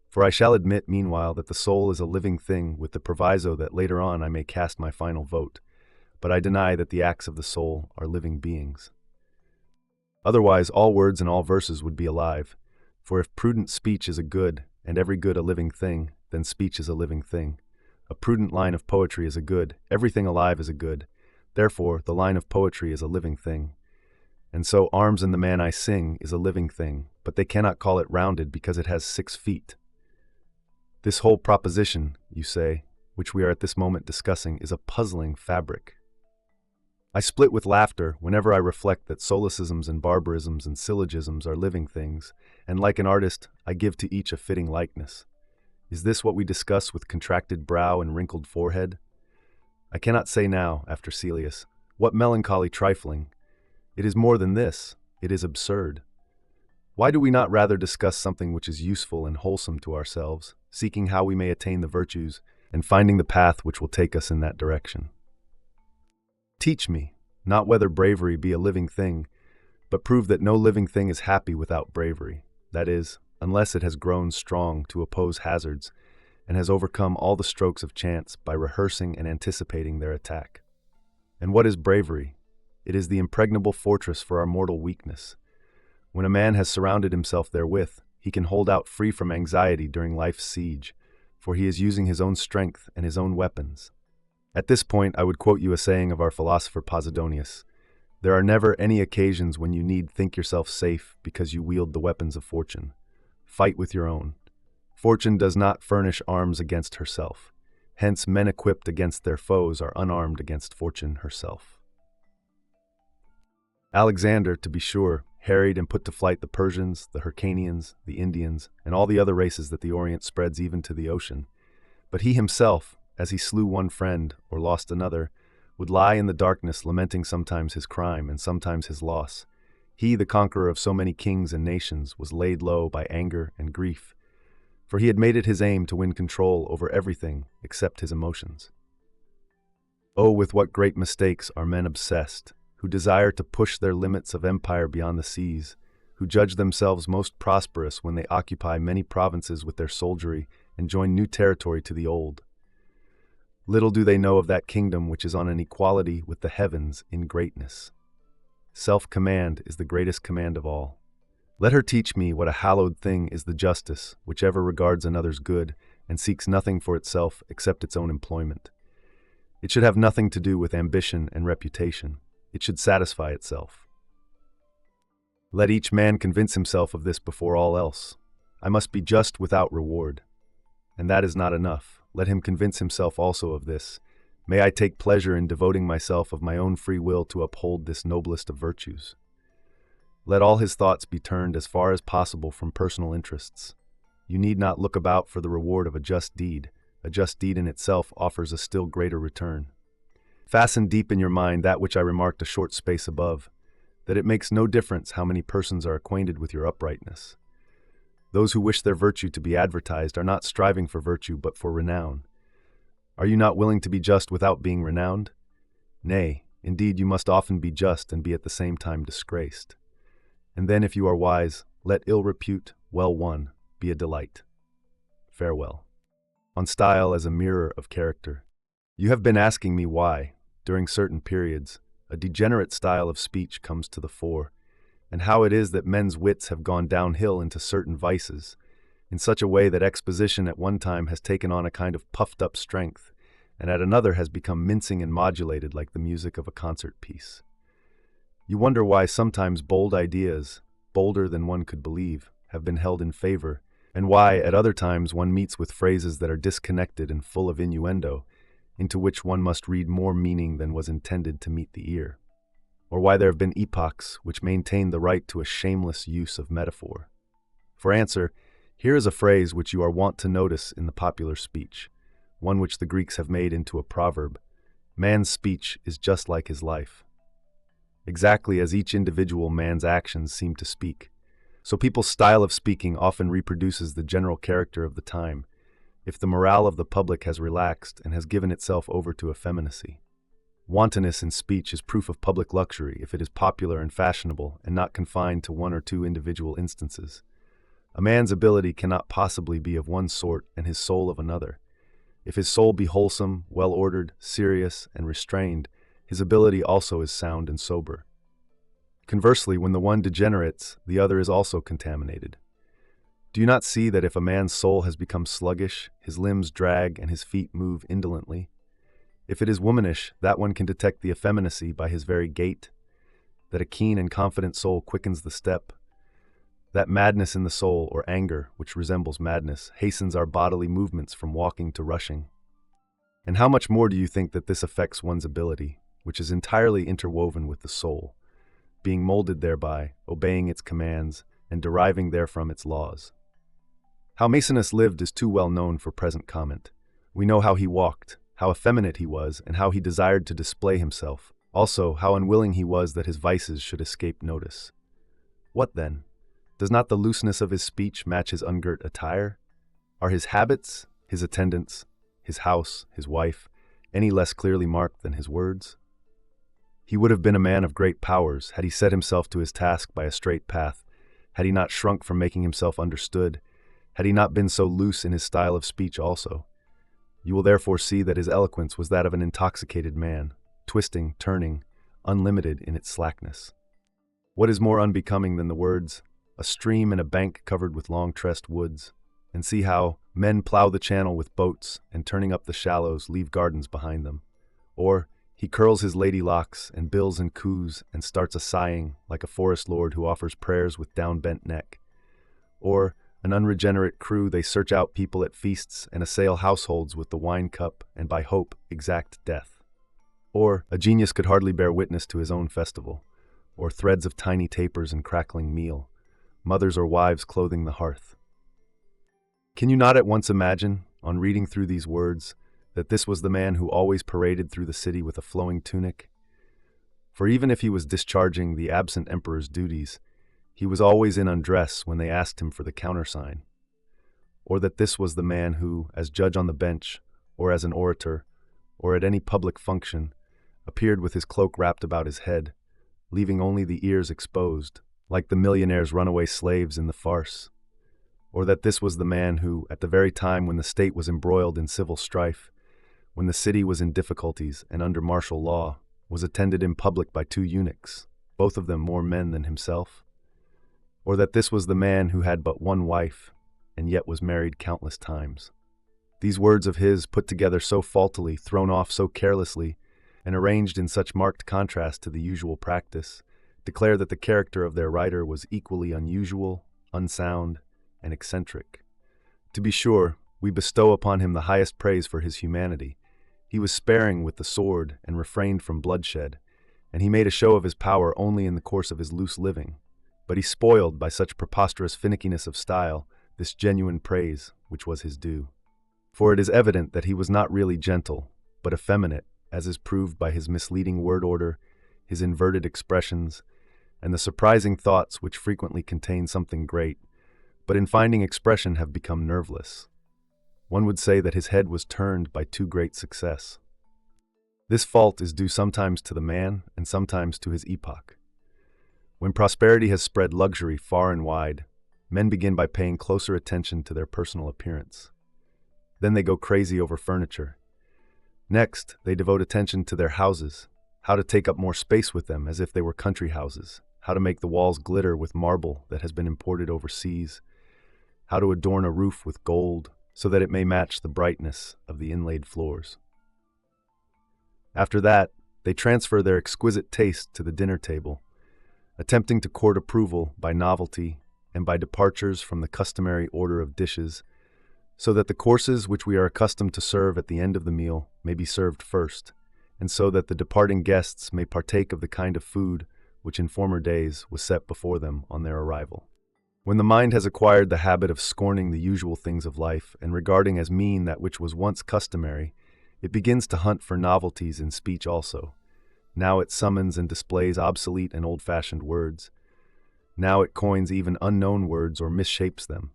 For I shall admit meanwhile that the soul is a living thing with the proviso that later on I may cast my final vote, but I deny that the acts of the soul are living beings. Otherwise all words and all verses would be alive, for if prudent speech is a good, and every good a living thing, then speech is a living thing. A prudent line of poetry is a good, everything alive is a good, therefore the line of poetry is a living thing. And so arms in the man I sing is a living thing, but they cannot call it rounded because it has 6 feet. This whole proposition, you say, which we are at this moment discussing, is a puzzling fabric. I split with laughter whenever I reflect that solecisms and barbarisms and syllogisms are living things, and like an artist, I give to each a fitting likeness. Is this what we discuss with contracted brow and wrinkled forehead? I cannot say now, after Celius, what melancholy trifling. It is more than this, it is absurd. Why do we not rather discuss something which is useful and wholesome to ourselves, seeking how we may attain the virtues, and finding the path which will take us in that direction? Teach me, not whether bravery be a living thing, but prove that no living thing is happy without bravery, that is, unless it has grown strong to oppose hazards, and has overcome all the strokes of chance by rehearsing and anticipating their attack. And what is bravery? It is the impregnable fortress for our mortal weakness. When a man has surrounded himself therewith, he can hold out free from anxiety during life's siege, for he is using his own strength and his own weapons. At this point, I would quote you a saying of our philosopher Posidonius: "There are never any occasions when you need think yourself safe because you wield the weapons of fortune. Fight with your own. Fortune does not furnish arms against herself. Hence, men equipped against their foes are unarmed against fortune herself." Alexander, to be sure, harried and put to flight the Persians, the Hyrcanians, the Indians, and all the other races that the Orient spreads even to the ocean. But he himself, as he slew one friend or lost another, would lie in the darkness lamenting sometimes his crime and sometimes his loss. He, the conqueror of so many kings and nations, was laid low by anger and grief, for he had made it his aim to win control over everything except his emotions. Oh, with what great mistakes are men obsessed, who desire to push their limits of empire beyond the seas, who judge themselves most prosperous when they occupy many provinces with their soldiery and join new territory to the old. Little do they know of that kingdom which is on an equality with the heavens in greatness. Self-command is the greatest command of all. Let her teach me what a hallowed thing is the justice which ever regards another's good and seeks nothing for itself except its own employment. It should have nothing to do with ambition and reputation. It should satisfy itself. Let each man convince himself of this before all else. I must be just without reward. And that is not enough. Let him convince himself also of this. May I take pleasure in devoting myself of my own free will to uphold this noblest of virtues. Let all his thoughts be turned as far as possible from personal interests. You need not look about for the reward of a just deed. A just deed in itself offers a still greater return. Fasten deep in your mind that which I remarked a short space above, that it makes no difference how many persons are acquainted with your uprightness. Those who wish their virtue to be advertised are not striving for virtue but for renown. Are you not willing to be just without being renowned? Nay, indeed you must often be just and be at the same time disgraced. And then if you are wise, let ill repute, well won, be a delight. Farewell. On style as a mirror of character. You have been asking me why, during certain periods, a degenerate style of speech comes to the fore, and how it is that men's wits have gone downhill into certain vices, in such a way that exposition at one time has taken on a kind of puffed-up strength, and at another has become mincing and modulated like the music of a concert piece. You wonder why sometimes bold ideas, bolder than one could believe, have been held in favor, and why at other times one meets with phrases that are disconnected and full of innuendo, into which one must read more meaning than was intended to meet the ear, or why there have been epochs which maintain the right to a shameless use of metaphor. For answer, here is a phrase which you are wont to notice in the popular speech, one which the Greeks have made into a proverb: man's speech is just like his life. Exactly as each individual man's actions seem to speak, so people's style of speaking often reproduces the general character of the time, if the morale of the public has relaxed and has given itself over to effeminacy. Wantonness in speech is proof of public luxury if it is popular and fashionable and not confined to one or two individual instances. A man's ability cannot possibly be of one sort and his soul of another. If his soul be wholesome, well-ordered, serious, and restrained, his ability also is sound and sober. Conversely, when the one degenerates, the other is also contaminated. Do you not see that if a man's soul has become sluggish, his limbs drag and his feet move indolently? If it is womanish, that one can detect the effeminacy by his very gait, that a keen and confident soul quickens the step, That madness in the soul, or anger, which resembles madness, hastens our bodily movements from walking to rushing. And how much more do you think that this affects one's ability, which is entirely interwoven with the soul, being molded thereby, obeying its commands, and deriving therefrom its laws? How Maecenas lived is too well known for present comment. We know how he walked, how effeminate he was, and how he desired to display himself, also how unwilling he was that his vices should escape notice. What then? Does not the looseness of his speech match his ungirt attire? Are his habits, his attendants, his house, his wife, any less clearly marked than his words? He would have been a man of great powers had he set himself to his task by a straight path, had he not shrunk from making himself understood, had he not been so loose in his style of speech also. You will therefore see that his eloquence was that of an intoxicated man, twisting, turning, unlimited in its slackness. What is more unbecoming than the words, "A stream and a bank covered with long-tressed woods," and see how men plow the channel with boats and turning up the shallows leave gardens behind them. Or, he curls his lady locks and bills and coos and starts a sighing like a forest lord who offers prayers with down-bent neck. Or, an unregenerate crew, they search out people at feasts and assail households with the wine cup and by hope exact death. Or, a genius could hardly bear witness to his own festival, or threads of tiny tapers and crackling meal, mothers or wives clothing the hearth. Can you not at once imagine, on reading through these words, that this was the man who always paraded through the city with a flowing tunic? For even if he was discharging the absent emperor's duties, he was always in undress when they asked him for the countersign. Or that this was the man who, as judge on the bench, or as an orator, or at any public function, appeared with his cloak wrapped about his head, leaving only the ears exposed, like the millionaire's runaway slaves in the farce. Or that this was the man who, at the very time when the state was embroiled in civil strife, when the city was in difficulties and under martial law, was attended in public by 2 eunuchs, both of them more men than himself? Or that this was the man who had but 1 wife, and yet was married countless times? These words of his, put together so faultily, thrown off so carelessly, and arranged in such marked contrast to the usual practice, declare that the character of their writer was equally unusual, unsound, and eccentric. To be sure, we bestow upon him the highest praise for his humanity. He was sparing with the sword and refrained from bloodshed, and he made a show of his power only in the course of his loose living. But he spoiled, by such preposterous finickiness of style, this genuine praise which was his due. For it is evident that he was not really gentle, but effeminate, as is proved by his misleading word order, his inverted expressions, and the surprising thoughts which frequently contain something great, but in finding expression have become nerveless. One would say that his head was turned by too great success. This fault is due sometimes to the man and sometimes to his epoch. When prosperity has spread luxury far and wide, men begin by paying closer attention to their personal appearance. Then they go crazy over furniture. Next, they devote attention to their houses, how to take up more space with them as if they were country houses, how to make the walls glitter with marble that has been imported overseas, how to adorn a roof with gold so that it may match the brightness of the inlaid floors. After that, they transfer their exquisite taste to the dinner table, attempting to court approval by novelty and by departures from the customary order of dishes, so that the courses which we are accustomed to serve at the end of the meal may be served first, and so that the departing guests may partake of the kind of food which in former days was set before them on their arrival. When the mind has acquired the habit of scorning the usual things of life and regarding as mean that which was once customary, it begins to hunt for novelties in speech also. Now it summons and displays obsolete and old-fashioned words. Now it coins even unknown words or misshapes them.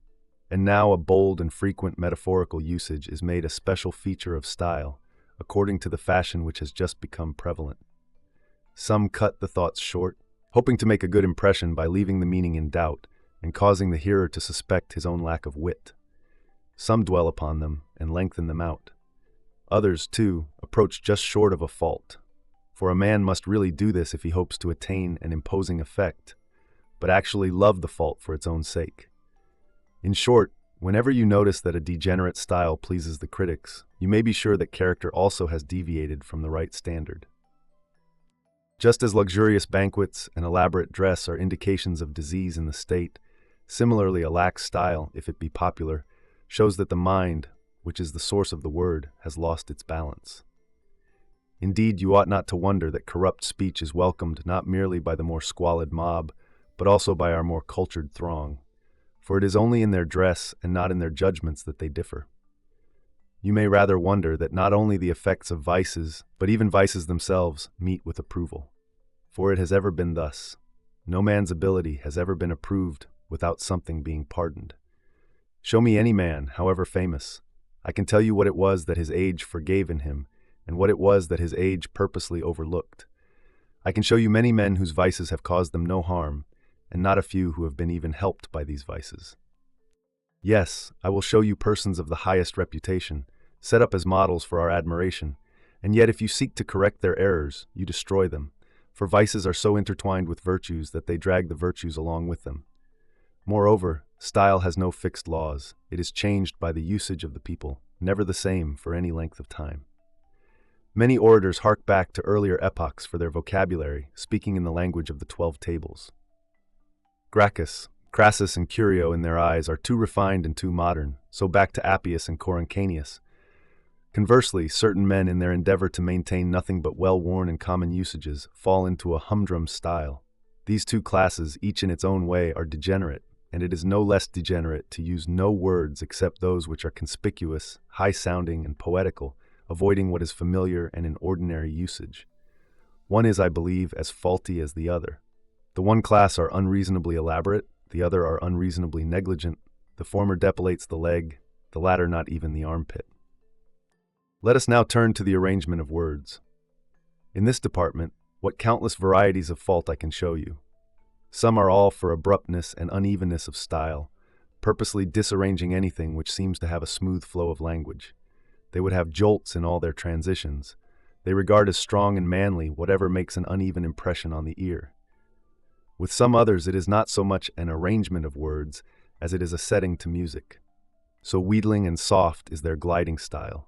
And now a bold and frequent metaphorical usage is made a special feature of style, according to the fashion which has just become prevalent. Some cut the thoughts short, hoping to make a good impression by leaving the meaning in doubt and causing the hearer to suspect his own lack of wit. Some dwell upon them and lengthen them out. Others, too, approach just short of a fault, for a man must really do this if he hopes to attain an imposing effect, but actually love the fault for its own sake. In short, whenever you notice that a degenerate style pleases the critics, you may be sure that character also has deviated from the right standard. Just as luxurious banquets and elaborate dress are indications of disease in the state, Similarly, a lax style, if it be popular, shows that the mind, which is the source of the word, has lost its balance. Indeed, you ought not to wonder that corrupt speech is welcomed not merely by the more squalid mob, but also by our more cultured throng, for it is only in their dress and not in their judgments that they differ. You may rather wonder that not only the effects of vices, but even vices themselves, meet with approval. For it has ever been thus. No man's ability has ever been approved without something being pardoned. Show me any man, however famous. I can tell you what it was that his age forgave in him, and what it was that his age purposely overlooked. I can show you many men whose vices have caused them no harm, and not a few who have been even helped by these vices. Yes, I will show you persons of the highest reputation, set up as models for our admiration, and yet if you seek to correct their errors, you destroy them, for vices are so intertwined with virtues that they drag the virtues along with them. Moreover, style has no fixed laws. It is changed by the usage of the people, never the same for any length of time. Many orators hark back to earlier epochs for their vocabulary, speaking in the language of the 12 tables. Gracchus, Crassus, and Curio in their eyes are too refined and too modern, so back to Appius and Coruncanius. Conversely, certain men in their endeavor to maintain nothing but well-worn and common usages fall into a humdrum style. These two classes, each in its own way, are degenerate, and it is no less degenerate to use no words except those which are conspicuous, high-sounding, and poetical, avoiding what is familiar and in ordinary usage. One is, I believe, as faulty as the other. The one class are unreasonably elaborate, the other are unreasonably negligent. The former depilates the leg, the latter not even the armpit. Let us now turn to the arrangement of words. In this department, what countless varieties of fault I can show you. Some are all for abruptness and unevenness of style, purposely disarranging anything which seems to have a smooth flow of language. They would have jolts in all their transitions. They regard as strong and manly whatever makes an uneven impression on the ear. With some others, it is not so much an arrangement of words as it is a setting to music. So wheedling and soft is their gliding style.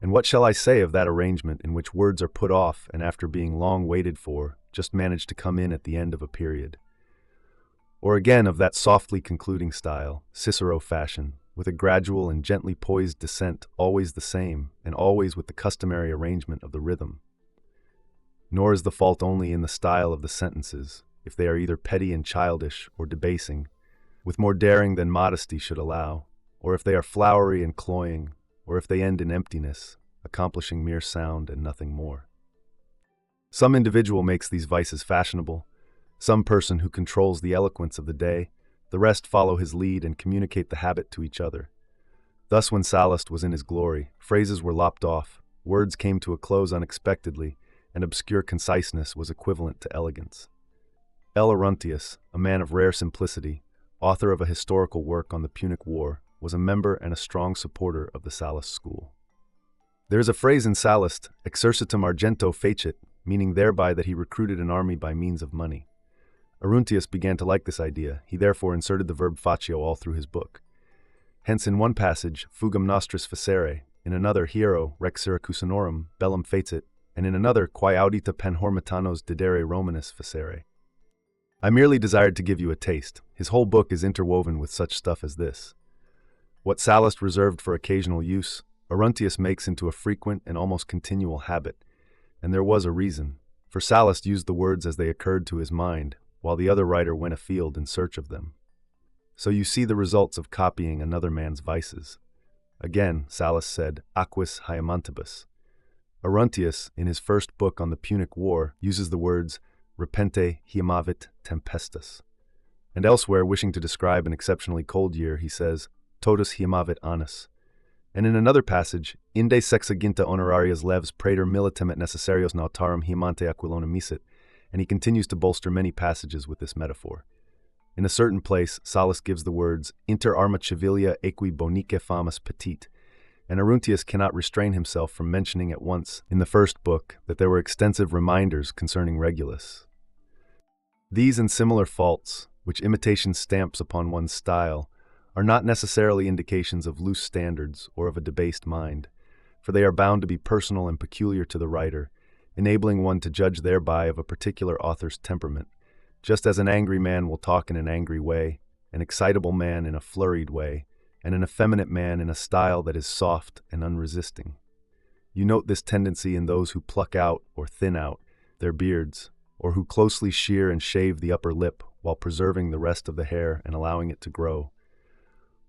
And what shall I say of that arrangement in which words are put off and after being long waited for, just manage to come in at the end of a period? Or again of that softly concluding style, Cicero fashion, with a gradual and gently poised descent always the same, and always with the customary arrangement of the rhythm. Nor is the fault only in the style of the sentences, if they are either petty and childish or debasing, with more daring than modesty should allow, or if they are flowery and cloying, or if they end in emptiness, accomplishing mere sound and nothing more. Some individual makes these vices fashionable, some person who controls the eloquence of the day, the rest follow his lead and communicate the habit to each other. Thus when Sallust was in his glory, phrases were lopped off, words came to a close unexpectedly, and obscure conciseness was equivalent to elegance. L. Aruntius, a man of rare simplicity, author of a historical work on the Punic War, was a member and a strong supporter of the Sallust school. There is a phrase in Sallust, exercitum argento fecit, meaning thereby that he recruited an army by means of money. Aruntius began to like this idea. He therefore inserted the verb facio all through his book. Hence in one passage, fugam nostris facere, in another, hiero rex Syracusanorum bellum fecit, and in another, quae audita panhormetanos didere Romanus facere. I merely desired to give you a taste. His whole book is interwoven with such stuff as this. What Sallust reserved for occasional use, Aruntius makes into a frequent and almost continual habit, and there was a reason, for Sallust used the words as they occurred to his mind, while the other writer went afield in search of them. So you see the results of copying another man's vices. Again, Sallust said, aquis hyamantibus. Aruntius, in his first book on the Punic War, uses the words repente hiamavit tempestus. And elsewhere, wishing to describe an exceptionally cold year, he says, totus hiamavit annus. And in another passage, inde sexaginta honorarias leves praeter militem et necessarios nautarum hiamante aquilona misit, and he continues to bolster many passages with this metaphor. In a certain place, Sallust gives the words inter arma civilia equi bonice famus petit, and Aruntius cannot restrain himself from mentioning at once in the first book that there were extensive reminders concerning Regulus. These and similar faults, which imitation stamps upon one's style, are not necessarily indications of loose standards or of a debased mind, for they are bound to be personal and peculiar to the writer, enabling one to judge thereby of a particular author's temperament, just as an angry man will talk in an angry way, an excitable man in a flurried way, and an effeminate man in a style that is soft and unresisting. You note this tendency in those who pluck out or thin out their beards, or who closely shear and shave the upper lip while preserving the rest of the hair and allowing it to grow,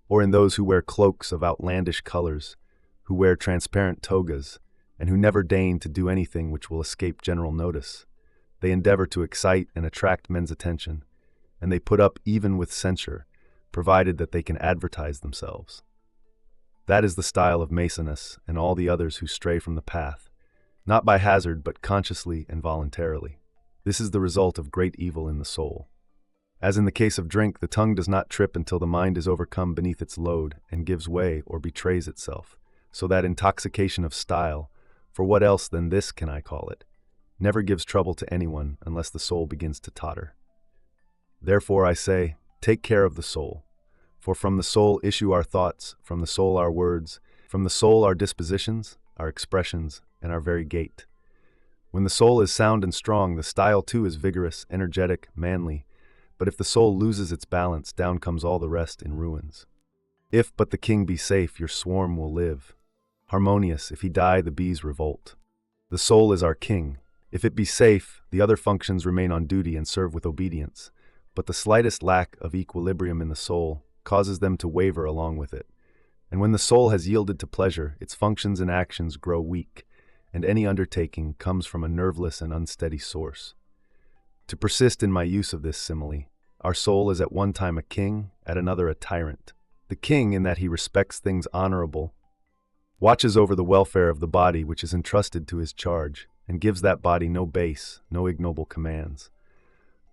or in those who wear cloaks of outlandish colors, who wear transparent togas, and who never deign to do anything which will escape general notice. They endeavor to excite and attract men's attention, and they put up even with censure, provided that they can advertise themselves. That is the style of Masonus and all the others who stray from the path, not by hazard but consciously and voluntarily. This is the result of great evil in the soul. As in the case of drink, the tongue does not trip until the mind is overcome beneath its load and gives way or betrays itself, so that intoxication of style, for what else than this can I call it, never gives trouble to anyone unless the soul begins to totter. Therefore I say, take care of the soul. For from the soul issue our thoughts, from the soul our words, from the soul our dispositions, our expressions, and our very gait. When the soul is sound and strong, the style too is vigorous, energetic, manly. But if the soul loses its balance, down comes all the rest in ruins. If but the king be safe, your swarm will live. Harmonious, if he die, the bees revolt. The soul is our king. If it be safe, the other functions remain on duty and serve with obedience. But the slightest lack of equilibrium in the soul causes them to waver along with it. And when the soul has yielded to pleasure, its functions and actions grow weak, and any undertaking comes from a nerveless and unsteady source. To persist in my use of this simile, our soul is at one time a king, at another a tyrant. The king in that he respects things honorable, watches over the welfare of the body which is entrusted to his charge, and gives that body no base, no ignoble commands.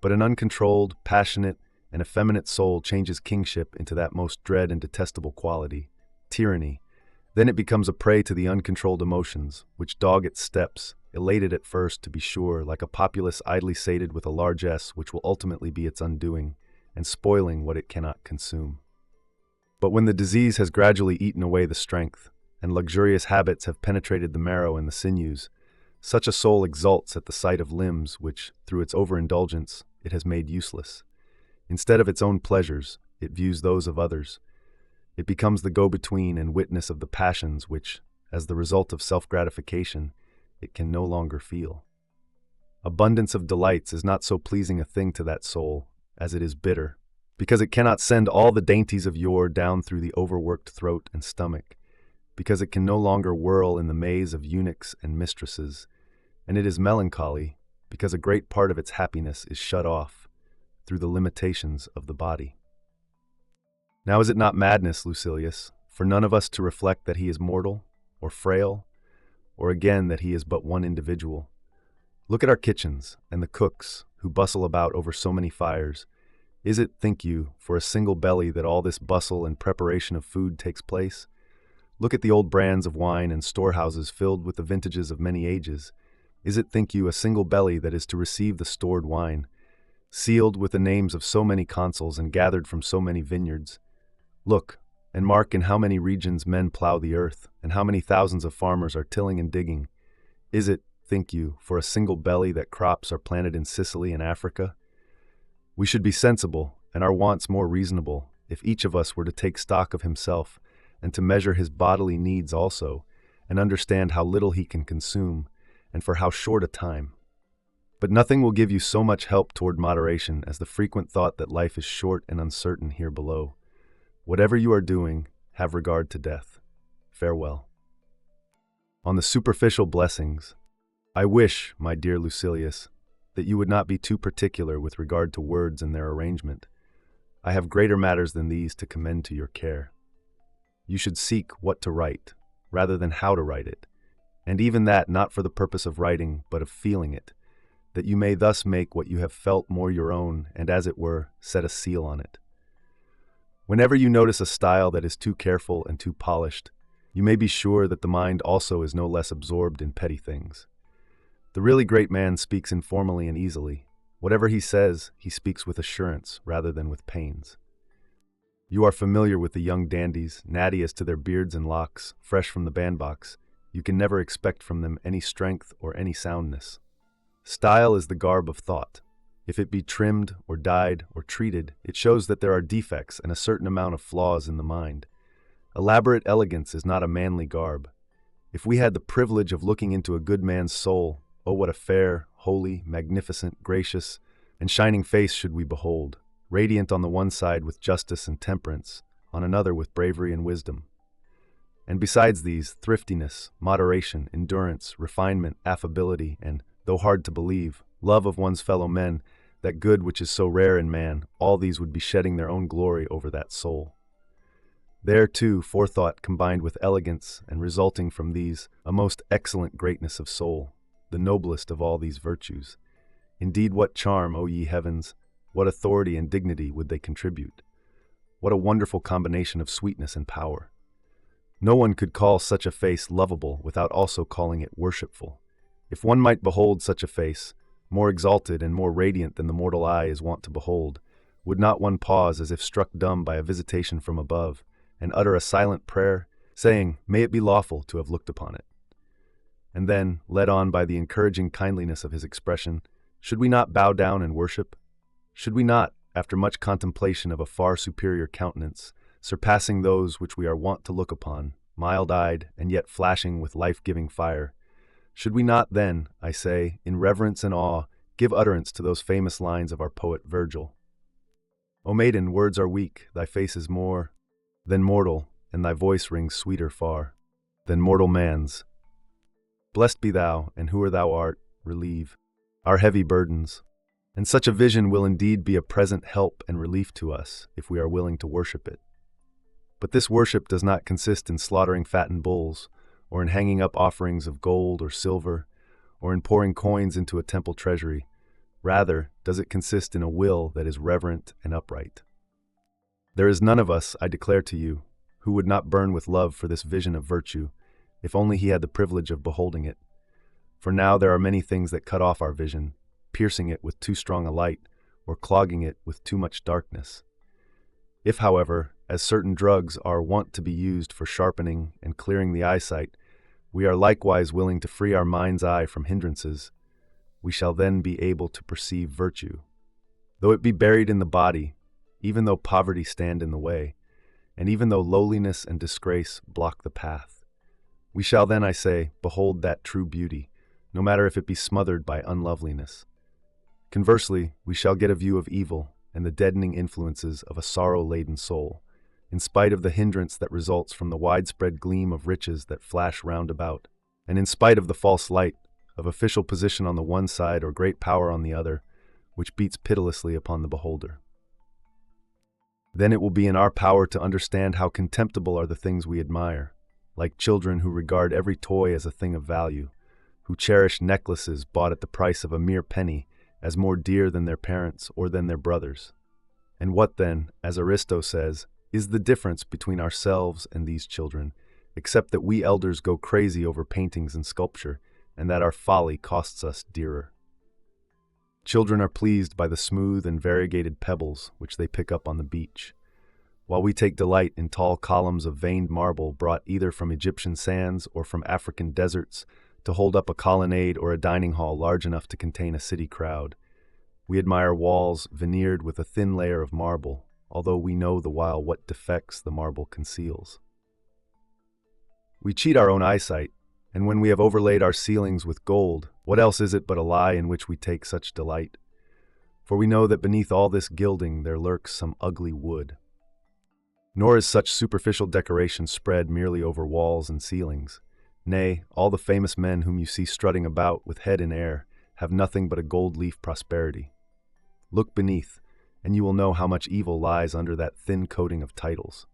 But an uncontrolled, passionate, and effeminate soul changes kingship into that most dread and detestable quality, tyranny. Then it becomes a prey to the uncontrolled emotions, which dog its steps, elated at first, to be sure, like a populace idly sated with a largesse which will ultimately be its undoing, and spoiling what it cannot consume. But when the disease has gradually eaten away the strength, and luxurious habits have penetrated the marrow and the sinews, such a soul exults at the sight of limbs which, through its overindulgence, it has made useless. Instead of its own pleasures, it views those of others. It becomes the go-between and witness of the passions which, as the result of self-gratification, it can no longer feel. Abundance of delights is not so pleasing a thing to that soul as it is bitter, because it cannot send all the dainties of yore down through the overworked throat and stomach, because it can no longer whirl in the maze of eunuchs and mistresses, and it is melancholy because a great part of its happiness is shut off through the limitations of the body. Now is it not madness, Lucilius, for none of us to reflect that he is mortal, or frail, or again that he is but one individual? Look at our kitchens, and the cooks, who bustle about over so many fires. Is it, think you, for a single belly that all this bustle and preparation of food takes place? Look at the old brands of wine and storehouses filled with the vintages of many ages. Is it, think you, a single belly that is to receive the stored wine, sealed with the names of so many consuls and gathered from so many vineyards? Look, and mark in how many regions men plow the earth, and how many thousands of farmers are tilling and digging. Is it, think you, for a single belly that crops are planted in Sicily and Africa? We should be sensible, and our wants more reasonable, if each of us were to take stock of himself, and to measure his bodily needs also, and understand how little he can consume, and for how short a time. But nothing will give you so much help toward moderation as the frequent thought that life is short and uncertain here below. Whatever you are doing, have regard to death. Farewell. On the superficial blessings, I wish, my dear Lucilius, that you would not be too particular with regard to words and their arrangement. I have greater matters than these to commend to your care. You should seek what to write, rather than how to write it, and even that not for the purpose of writing, but of feeling it, that you may thus make what you have felt more your own, and as it were, set a seal on it. Whenever you notice a style that is too careful and too polished, you may be sure that the mind also is no less absorbed in petty things. The really great man speaks informally and easily. Whatever he says, he speaks with assurance rather than with pains. You are familiar with the young dandies, natty as to their beards and locks, fresh from the bandbox. You can never expect from them any strength or any soundness. Style is the garb of thought. If it be trimmed or dyed or treated, it shows that there are defects and a certain amount of flaws in the mind. Elaborate elegance is not a manly garb. If we had the privilege of looking into a good man's soul, oh, what a fair, holy, magnificent, gracious, and shining face should we behold, radiant on the one side with justice and temperance, on another with bravery and wisdom. And besides these, thriftiness, moderation, endurance, refinement, affability, and, though hard to believe, love of one's fellow men, that good which is so rare in man, all these would be shedding their own glory over that soul. There, too, forethought combined with elegance, and resulting from these, a most excellent greatness of soul, the noblest of all these virtues. Indeed, what charm, O ye heavens, what authority and dignity would they contribute? What a wonderful combination of sweetness and power! No one could call such a face lovable without also calling it worshipful. If one might behold such a face, more exalted and more radiant than the mortal eye is wont to behold, would not one pause as if struck dumb by a visitation from above, and utter a silent prayer, saying, "May it be lawful to have looked upon it." And then, led on by the encouraging kindliness of his expression, should we not bow down and worship? Should we not, after much contemplation of a far superior countenance, surpassing those which we are wont to look upon, mild-eyed and yet flashing with life-giving fire, should we not then, I say, in reverence and awe, give utterance to those famous lines of our poet Virgil? O maiden, words are weak, thy face is more than mortal, and thy voice rings sweeter far than mortal man's. Blessed be thou, and whoe'er thou art, relieve our heavy burdens. And such a vision will indeed be a present help and relief to us, if we are willing to worship it. But this worship does not consist in slaughtering fattened bulls, or in hanging up offerings of gold or silver, or in pouring coins into a temple treasury. Rather, does it consist in a will that is reverent and upright. There is none of us, I declare to you, who would not burn with love for this vision of virtue, if only he had the privilege of beholding it. For now there are many things that cut off our vision, piercing it with too strong a light, or clogging it with too much darkness. If, however, as certain drugs are wont to be used for sharpening and clearing the eyesight, we are likewise willing to free our mind's eye from hindrances, we shall then be able to perceive virtue, though it be buried in the body, even though poverty stand in the way, and even though lowliness and disgrace block the path. We shall then, I say, behold that true beauty, no matter if it be smothered by unloveliness. Conversely, we shall get a view of evil and the deadening influences of a sorrow-laden soul, in spite of the hindrance that results from the widespread gleam of riches that flash round about, and in spite of the false light of official position on the one side or great power on the other, which beats pitilessly upon the beholder. Then it will be in our power to understand how contemptible are the things we admire, like children who regard every toy as a thing of value, who cherish necklaces bought at the price of a mere penny as more dear than their parents or than their brothers. And what then, as Aristo says, is the difference between ourselves and these children, except that we elders go crazy over paintings and sculpture, and that our folly costs us dearer? Children are pleased by the smooth and variegated pebbles which they pick up on the beach, while we take delight in tall columns of veined marble brought either from Egyptian sands or from African deserts to hold up a colonnade or a dining hall large enough to contain a city crowd. We admire walls veneered with a thin layer of marble, although we know the while what defects the marble conceals. We cheat our own eyesight, and when we have overlaid our ceilings with gold, what else is it but a lie in which we take such delight? For we know that beneath all this gilding there lurks some ugly wood. Nor is such superficial decoration spread merely over walls and ceilings. Nay, all the famous men whom you see strutting about with head in air have nothing but a gold-leaf prosperity. Look beneath, and you will know how much evil lies under that thin coating of titles.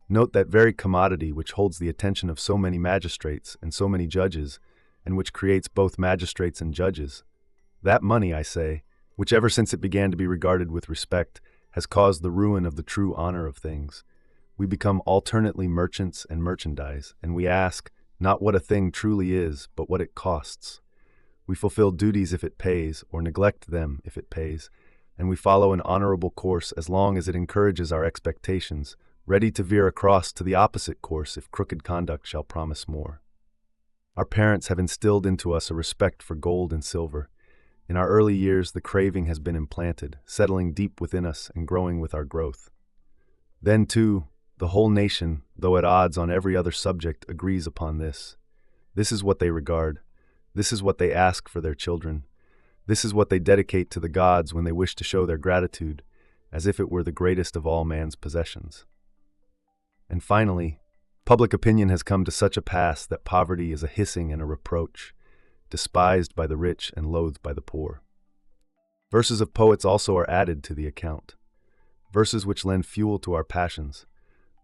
Note that very commodity which holds the attention of so many magistrates and so many judges, and which creates both magistrates and judges. That money, I say, which ever since it began to be regarded with respect, has caused the ruin of the true honor of things. We become alternately merchants and merchandise, and we ask, not what a thing truly is, but what it costs. We fulfill duties if it pays, or neglect them if it pays, and we follow an honorable course as long as it encourages our expectations, ready to veer across to the opposite course if crooked conduct shall promise more. Our parents have instilled into us a respect for gold and silver, In our early years, the craving has been implanted, settling deep within us and growing with our growth. Then, too, the whole nation, though at odds on every other subject, agrees upon this. This is what they regard. This is what they ask for their children. This is what they dedicate to the gods when they wish to show their gratitude, as if it were the greatest of all man's possessions. And finally, public opinion has come to such a pass that poverty is a hissing and a reproach, despised by the rich and loathed by the poor. Verses of poets also are added to the account. Verses which lend fuel to our passions.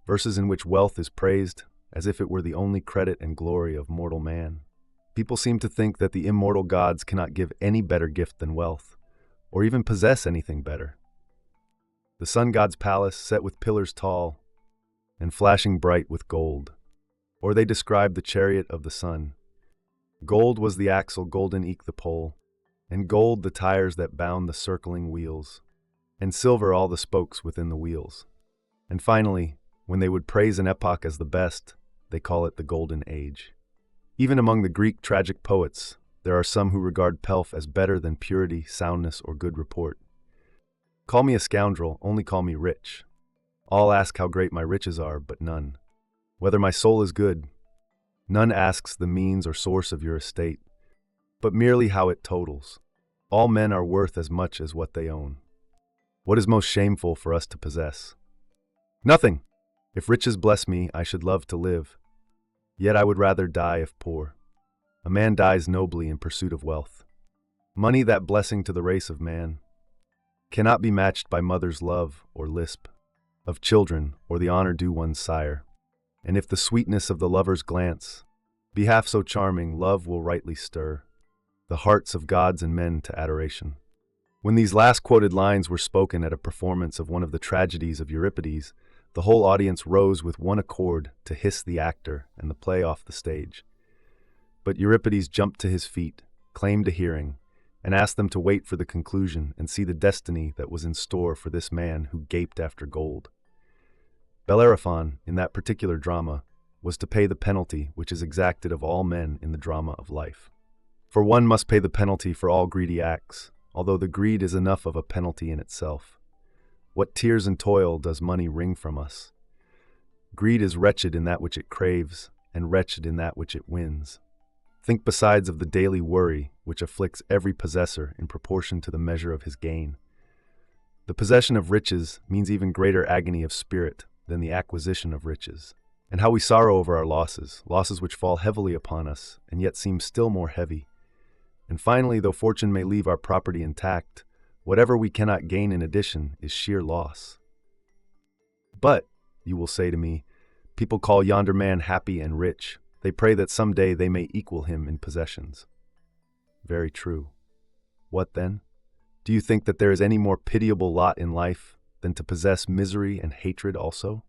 Verses in which wealth is praised as if it were the only credit and glory of mortal man. People seem to think that the immortal gods cannot give any better gift than wealth, or even possess anything better. The sun god's palace set with pillars tall and flashing bright with gold. Or they describe the chariot of the sun. Gold was the axle, golden eke the pole, and gold the tires that bound the circling wheels, and silver all the spokes within the wheels. And finally, when they would praise an epoch as the best, they call it the Golden Age. Even among the Greek tragic poets, there are some who regard pelf as better than purity, soundness, or good report. Call me a scoundrel, only call me rich. All ask how great my riches are, but none. Whether my soul is good, none asks the means or source of your estate, but merely how it totals. All men are worth as much as what they own. What is most shameful for us to possess? Nothing! If riches bless me, I should love to live. Yet I would rather die if poor. A man dies nobly in pursuit of wealth. Money, that blessing to the race of man, cannot be matched by mother's love or lisp of children, or the honor due one's sire. And if the sweetness of the lover's glance be half so charming, love will rightly stir the hearts of gods and men to adoration. When these last quoted lines were spoken at a performance of one of the tragedies of Euripides, the whole audience rose with one accord to hiss the actor and the play off the stage. But Euripides jumped to his feet, claimed a hearing, and asked them to wait for the conclusion and see the destiny that was in store for this man who gaped after gold. Bellerophon, in that particular drama, was to pay the penalty which is exacted of all men in the drama of life. For one must pay the penalty for all greedy acts, although the greed is enough of a penalty in itself. What tears and toil does money wring from us? Greed is wretched in that which it craves, and wretched in that which it wins. Think besides of the daily worry which afflicts every possessor in proportion to the measure of his gain. The possession of riches means even greater agony of spirit than the acquisition of riches. And how we sorrow over our losses, losses which fall heavily upon us, and yet seem still more heavy. And finally, though fortune may leave our property intact, whatever we cannot gain in addition is sheer loss. But, you will say to me, people call yonder man happy and rich. They pray that someday they may equal him in possessions. Very true. What then? Do you think that there is any more pitiable lot in life than to possess misery and hatred also?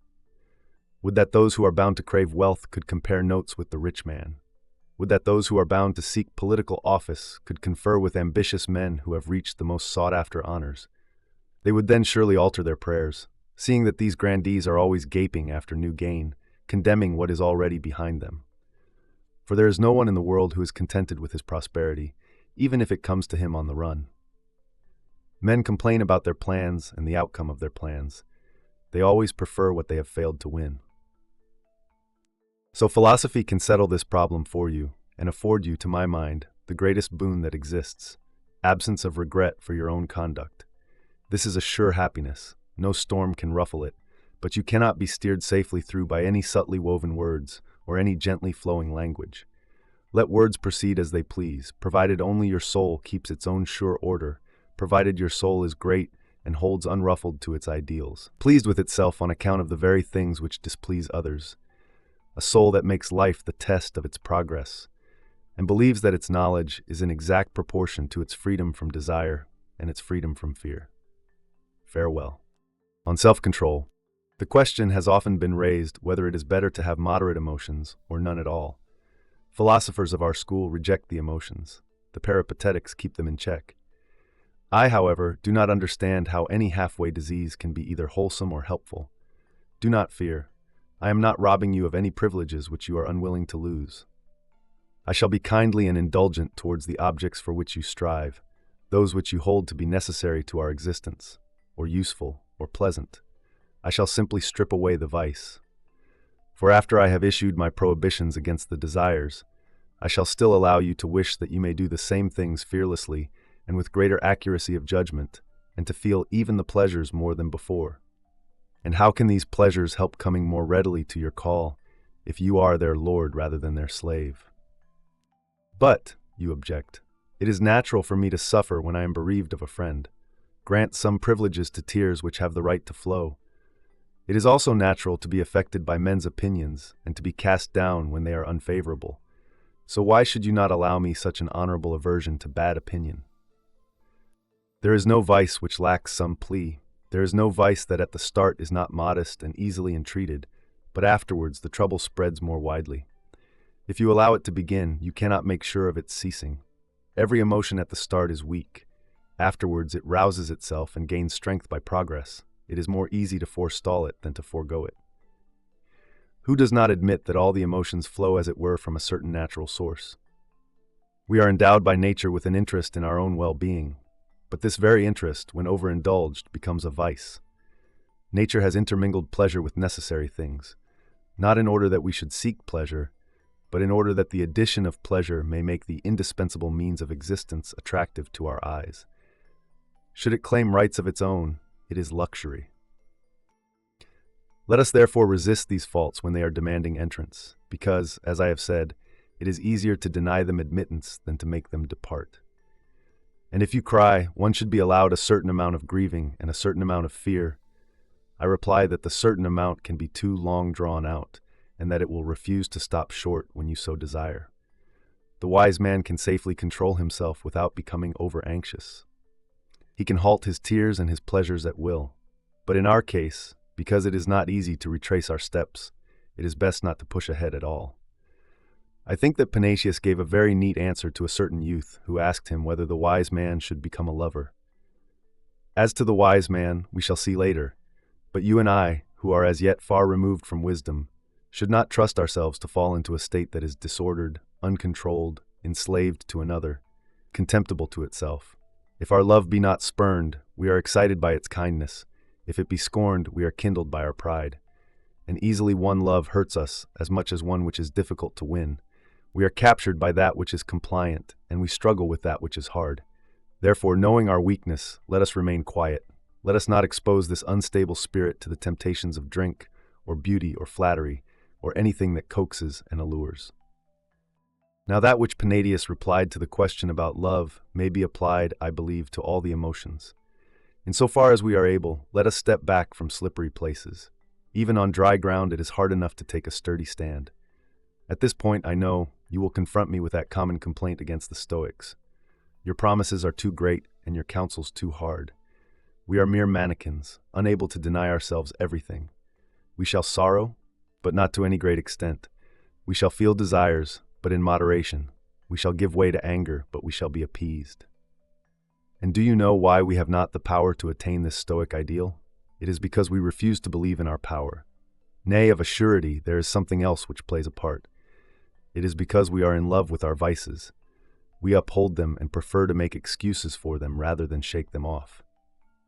Would that those who are bound to crave wealth could compare notes with the rich man. Would that those who are bound to seek political office could confer with ambitious men who have reached the most sought-after honors. They would then surely alter their prayers, seeing that these grandees are always gaping after new gain, condemning what is already behind them. For there is no one in the world who is contented with his prosperity, even if it comes to him on the run. Men complain about their plans and the outcome of their plans. They always prefer what they have failed to win. So philosophy can settle this problem for you and afford you, to my mind, the greatest boon that exists, absence of regret for your own conduct. This is a sure happiness. No storm can ruffle it, but you cannot be steered safely through by any subtly woven words or any gently flowing language. Let words proceed as they please, provided only your soul keeps its own sure order, provided your soul is great and holds unruffled to its ideals, pleased with itself on account of the very things which displease others, a soul that makes life the test of its progress, and believes that its knowledge is in exact proportion to its freedom from desire and its freedom from fear. Farewell. On self-control, the question has often been raised whether it is better to have moderate emotions or none at all. Philosophers of our school reject the emotions. The peripatetics keep them in check. I, however, do not understand how any halfway disease can be either wholesome or helpful. Do not fear. I am not robbing you of any privileges which you are unwilling to lose. I shall be kindly and indulgent towards the objects for which you strive, those which you hold to be necessary to our existence, or useful, or pleasant, I shall simply strip away the vice. For after I have issued my prohibitions against the desires, I shall still allow you to wish that you may do the same things fearlessly and with greater accuracy of judgment, and to feel even the pleasures more than before. And how can these pleasures help coming more readily to your call if you are their lord rather than their slave? But, you object, it is natural for me to suffer when I am bereaved of a friend. Grant some privileges to tears which have the right to flow. It is also natural to be affected by men's opinions and to be cast down when they are unfavorable. So why should you not allow me such an honorable aversion to bad opinion? There is no vice which lacks some plea. There is no vice that at the start is not modest and easily entreated, but afterwards the trouble spreads more widely. If you allow it to begin, you cannot make sure of its ceasing. Every emotion at the start is weak. Afterwards it rouses itself and gains strength by progress. It is more easy to forestall it than to forego it. Who does not admit that all the emotions flow as it were from a certain natural source? We are endowed by nature with an interest in our own well-being, but this very interest, when overindulged, becomes a vice. Nature has intermingled pleasure with necessary things, not in order that we should seek pleasure, but in order that the addition of pleasure may make the indispensable means of existence attractive to our eyes. Should it claim rights of its own, it is luxury. Let us therefore resist these faults when they are demanding entrance, because, as I have said, it is easier to deny them admittance than to make them depart. And if you cry, one should be allowed a certain amount of grieving and a certain amount of fear, I reply that the certain amount can be too long drawn out, and that it will refuse to stop short when you so desire. The wise man can safely control himself without becoming over-anxious. He can halt his tears and his pleasures at will. But in our case, because it is not easy to retrace our steps, it is best not to push ahead at all. I think that Annaeus gave a very neat answer to a certain youth who asked him whether the wise man should become a lover. As to the wise man, we shall see later, but you and I, who are as yet far removed from wisdom, should not trust ourselves to fall into a state that is disordered, uncontrolled, enslaved to another, contemptible to itself. If our love be not spurned, we are excited by its kindness. If it be scorned, we are kindled by our pride. And easily won love hurts us as much as one which is difficult to win. We are captured by that which is compliant, and we struggle with that which is hard. Therefore, knowing our weakness, let us remain quiet. Let us not expose this unstable spirit to the temptations of drink, or beauty, or flattery, or anything that coaxes and allures. Now that which Annaeus replied to the question about love may be applied, I believe, to all the emotions. In so far as we are able, let us step back from slippery places. Even on dry ground it is hard enough to take a sturdy stand. At this point, I know, you will confront me with that common complaint against the Stoics. Your promises are too great and your counsels too hard. We are mere mannequins, unable to deny ourselves everything. We shall sorrow, but not to any great extent. We shall feel desires, but in moderation. We shall give way to anger, but we shall be appeased. And do you know why we have not the power to attain this Stoic ideal? It is because we refuse to believe in our power. Nay, of a surety, there is something else which plays a part. It is because we are in love with our vices. We uphold them and prefer to make excuses for them rather than shake them off.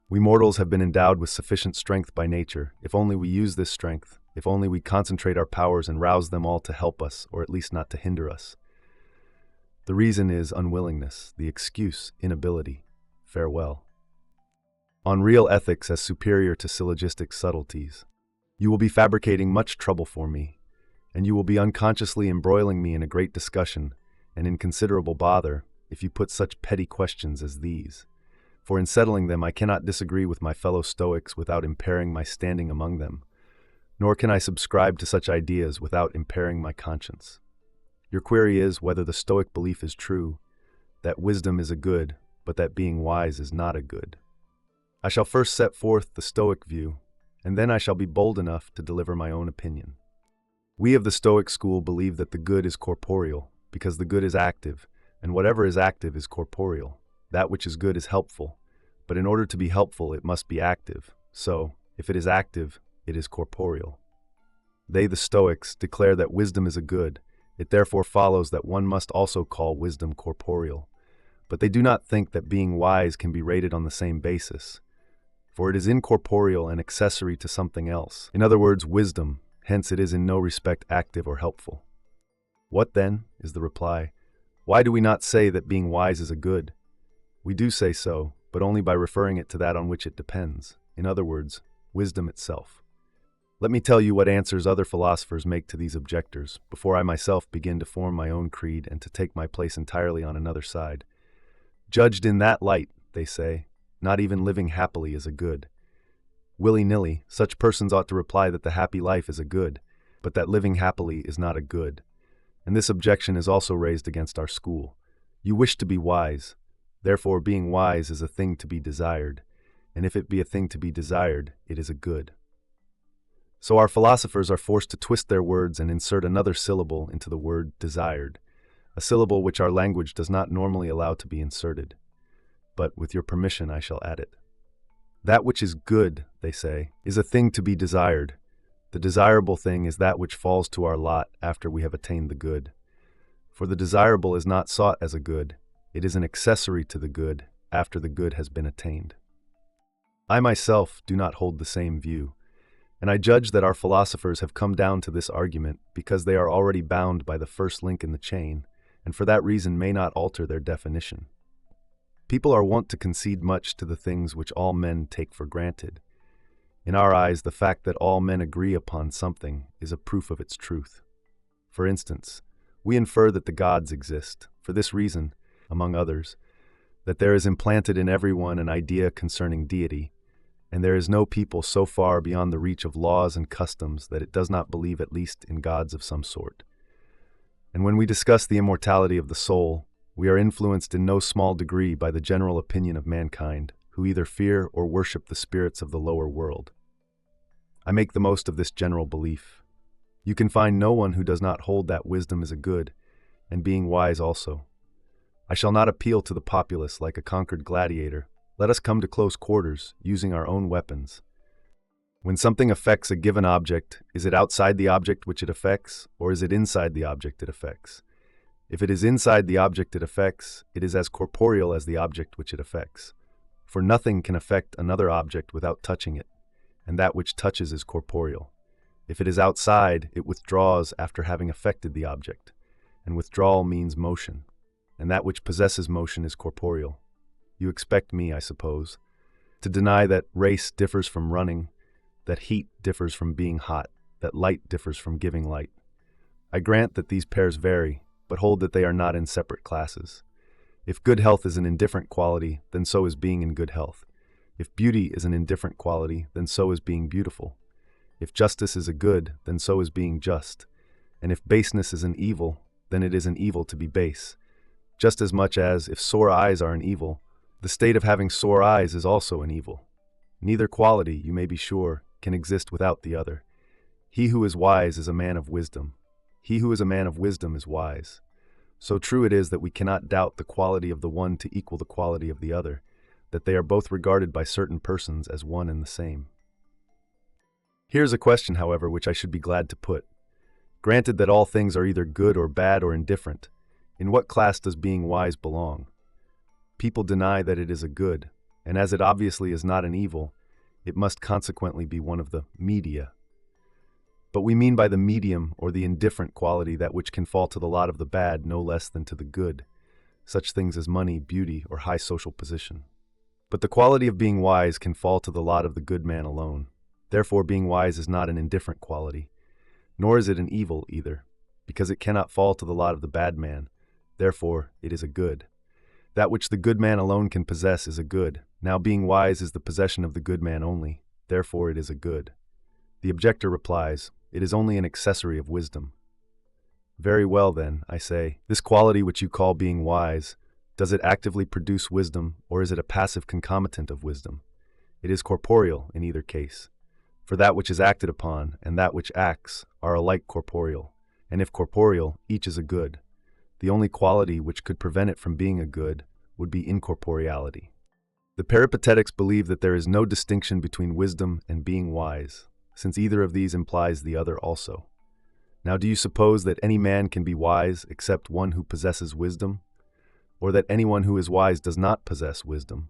We mortals have been endowed with sufficient strength by nature. If only we use this strength, if only we concentrate our powers and rouse them all to help us, or at least not to hinder us. The reason is unwillingness, the excuse, inability. Farewell. On real ethics as superior to syllogistic subtleties, you will be fabricating much trouble for me, and you will be unconsciously embroiling me in a great discussion and in considerable bother if you put such petty questions as these. For in settling them I cannot disagree with my fellow Stoics without impairing my standing among them, nor can I subscribe to such ideas without impairing my conscience. Your query is whether the Stoic belief is true, that wisdom is a good, but that being wise is not a good. I shall first set forth the Stoic view, and then I shall be bold enough to deliver my own opinion. We of the Stoic school believe that the good is corporeal, because the good is active, and whatever is active is corporeal. That which is good is helpful, but in order to be helpful it must be active. So, if it is active, it is corporeal. They, the Stoics, declare that wisdom is a good. It therefore follows that one must also call wisdom corporeal. but they do not think that being wise can be rated on the same basis, for it is incorporeal and accessory to something else. In other words, wisdom, hence it is in no respect active or helpful. What then, is the reply? Why do we not say that being wise is a good? We do say so, but only by referring it to that on which it depends. In other words, wisdom itself. Let me tell you what answers other philosophers make to these objectors, before I myself begin to form my own creed and to take my place entirely on another side. Judged in that light, they say, not even living happily is a good. Willy-nilly, such persons ought to reply that the happy life is a good, but that living happily is not a good. And this objection is also raised against our school. You wish to be wise, therefore being wise is a thing to be desired, and if it be a thing to be desired, it is a good. So our philosophers are forced to twist their words and insert another syllable into the word desired, a syllable which our language does not normally allow to be inserted. But with your permission I shall add it. That which is good, they say, is a thing to be desired. The desirable thing is that which falls to our lot after we have attained the good. For the desirable is not sought as a good, it is an accessory to the good after the good has been attained. I myself do not hold the same view, and I judge that our philosophers have come down to this argument because they are already bound by the first link in the chain, and for that reason may not alter their definition. People are wont to concede much to the things which all men take for granted. In our eyes, the fact that all men agree upon something is a proof of its truth. For instance, we infer that the gods exist, for this reason, among others, that there is implanted in everyone an idea concerning deity, and there is no people so far beyond the reach of laws and customs that it does not believe at least in gods of some sort. And when we discuss the immortality of the soul, we are influenced in no small degree by the general opinion of mankind, who either fear or worship the spirits of the lower world. I make the most of this general belief. You can find no one who does not hold that wisdom is a good, and being wise also. I shall not appeal to the populace like a conquered gladiator. Let us come to close quarters, using our own weapons. When something affects a given object, is it outside the object which it affects, or is it inside the object it affects? If it is inside the object it affects, it is as corporeal as the object which it affects. For nothing can affect another object without touching it, and that which touches is corporeal. If it is outside, it withdraws after having affected the object, and withdrawal means motion, and that which possesses motion is corporeal. You expect me, I suppose, to deny that race differs from running, that heat differs from being hot, that light differs from giving light. I grant that these pairs vary, but hold that they are not in separate classes. If good health is an indifferent quality, then so is being in good health. If beauty is an indifferent quality, then so is being beautiful. If justice is a good, then so is being just. And if baseness is an evil, then it is an evil to be base. Just as much as, if sore eyes are an evil, the state of having sore eyes is also an evil. Neither quality, you may be sure, can exist without the other. He who is wise is a man of wisdom. He who is a man of wisdom is wise. So true it is that we cannot doubt the quality of the one to equal the quality of the other, that they are both regarded by certain persons as one and the same. Here's a question, however, which I should be glad to put. Granted that all things are either good or bad or indifferent, in what class does being wise belong? People deny that it is a good, and as it obviously is not an evil, it must consequently be one of the media. But we mean by the medium or the indifferent quality that which can fall to the lot of the bad no less than to the good, such things as money, beauty, or high social position. But the quality of being wise can fall to the lot of the good man alone. Therefore, being wise is not an indifferent quality, nor is it an evil either, because it cannot fall to the lot of the bad man. Therefore, it is a good. That which the good man alone can possess is a good. Now being wise is the possession of the good man only. Therefore, it is a good. The objector replies, it is only an accessory of wisdom. Very well then, I say, this quality which you call being wise, does it actively produce wisdom, or is it a passive concomitant of wisdom? It is corporeal in either case. For that which is acted upon and that which acts are alike corporeal, and if corporeal, each is a good. The only quality which could prevent it from being a good would be incorporeality. The Peripatetics believe that there is no distinction between wisdom and being wise, since either of these implies the other also. Now do you suppose that any man can be wise except one who possesses wisdom? or that anyone who is wise does not possess wisdom.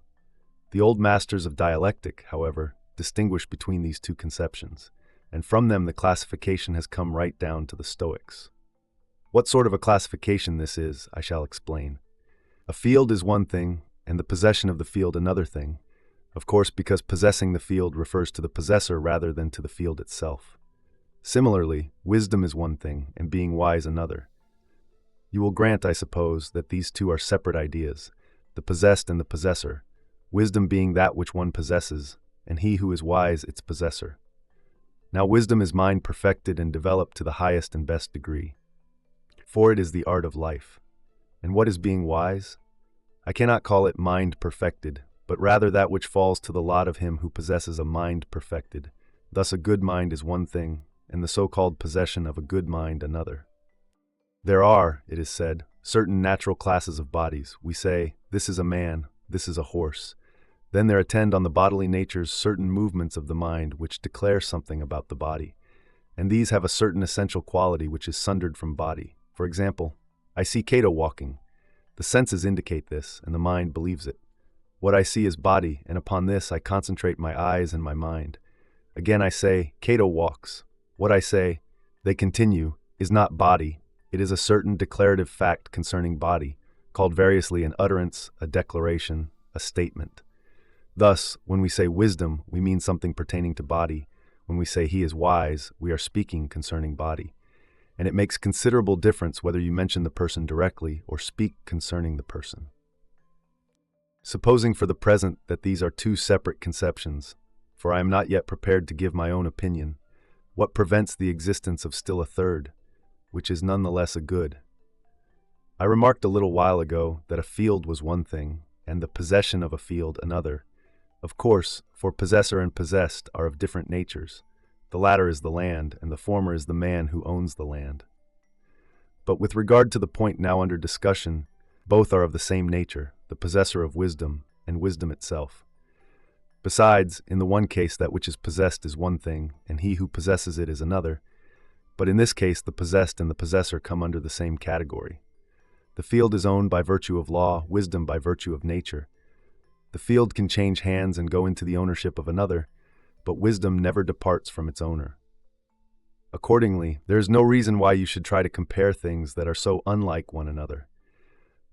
The old masters of dialectic, however, distinguish between these two conceptions, and from them the classification has come right down to the Stoics. What sort of a classification this is, I shall explain. A field is one thing, and the possession of the field another thing, of course because possessing the field refers to the possessor rather than to the field itself. Similarly, wisdom is one thing, and being wise another. You will grant, I suppose, that these two are separate ideas, the possessed and the possessor, wisdom being that which one possesses, and he who is wise its possessor. Now wisdom is mind perfected and developed to the highest and best degree, for it is the art of life. And what is being wise? I cannot call it mind perfected, but rather that which falls to the lot of him who possesses a mind perfected. Thus a good mind is one thing, and the so-called possession of a good mind another. There are, it is said, certain natural classes of bodies. We say, this is a man, this is a horse. Then there attend on the bodily natures certain movements of the mind which declare something about the body, and these have a certain essential quality which is sundered from body. For example, I see Cato walking. The senses indicate this, and the mind believes it. What I see is body, and upon this I concentrate my eyes and my mind. Again I say, Cato walks. What I say, they continue, is not body. It is a certain declarative fact concerning body, called variously an utterance, a declaration, a statement. Thus, when we say wisdom, we mean something pertaining to body. When we say he is wise, we are speaking concerning body. And it makes considerable difference whether you mention the person directly or speak concerning the person. Supposing for the present that these are two separate conceptions, for I am not yet prepared to give my own opinion, what prevents the existence of still a third, which is nonetheless a good? I remarked a little while ago that a field was one thing, and the possession of a field another. Of course, for possessor and possessed are of different natures. The latter is the land, and the former is the man who owns the land. But with regard to the point now under discussion, both are of the same nature, the possessor of wisdom and wisdom itself. Besides, in the one case that which is possessed is one thing, and he who possesses it is another, but in this case the possessed and the possessor come under the same category. The field is owned by virtue of law, wisdom by virtue of nature. The field can change hands and go into the ownership of another, but wisdom never departs from its owner. Accordingly, there is no reason why you should try to compare things that are so unlike one another.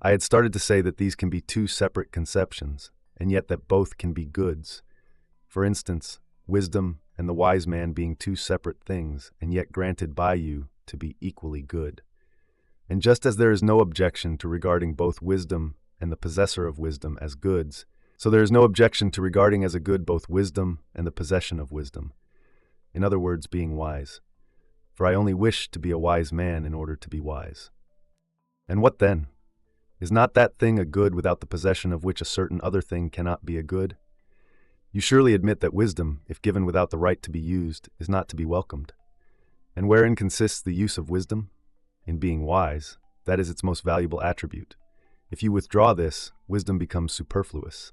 I had started to say that these can be two separate conceptions, and yet that both can be goods. For instance, wisdom and the wise man being two separate things, and yet granted by you to be equally good. And just as there is no objection to regarding both wisdom and the possessor of wisdom as goods, so there is no objection to regarding as a good both wisdom and the possession of wisdom. In other words, being wise. For I only wish to be a wise man in order to be wise. And what then? Is not that thing a good without the possession of which a certain other thing cannot be a good? You surely admit that wisdom, if given without the right to be used, is not to be welcomed. And wherein consists the use of wisdom? In being wise. That is its most valuable attribute. If you withdraw this, wisdom becomes superfluous.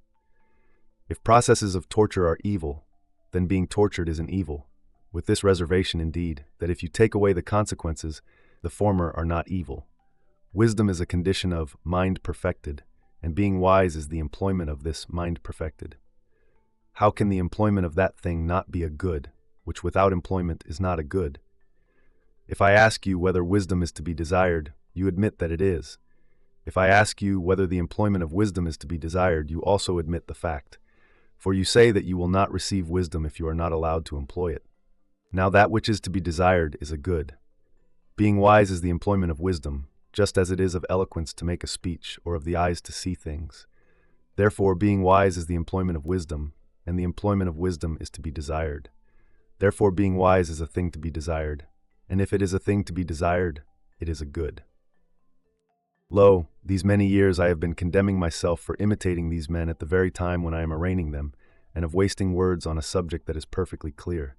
If processes of torture are evil, then being tortured is an evil, with this reservation indeed, that if you take away the consequences, the former are not evil. Wisdom is a condition of mind perfected, and being wise is the employment of this mind perfected. How can the employment of that thing not be a good, which without employment is not a good? If I ask you whether wisdom is to be desired, you admit that it is. If I ask you whether the employment of wisdom is to be desired, you also admit the fact. For you say that you will not receive wisdom if you are not allowed to employ it. Now that which is to be desired is a good. Being wise is the employment of wisdom, just as it is of eloquence to make a speech, or of the eyes to see things. Therefore, being wise is the employment of wisdom, and the employment of wisdom is to be desired. Therefore, being wise is a thing to be desired, and if it is a thing to be desired, it is a good. Lo, these many years I have been condemning myself for imitating these men at the very time when I am arraigning them, and of wasting words on a subject that is perfectly clear.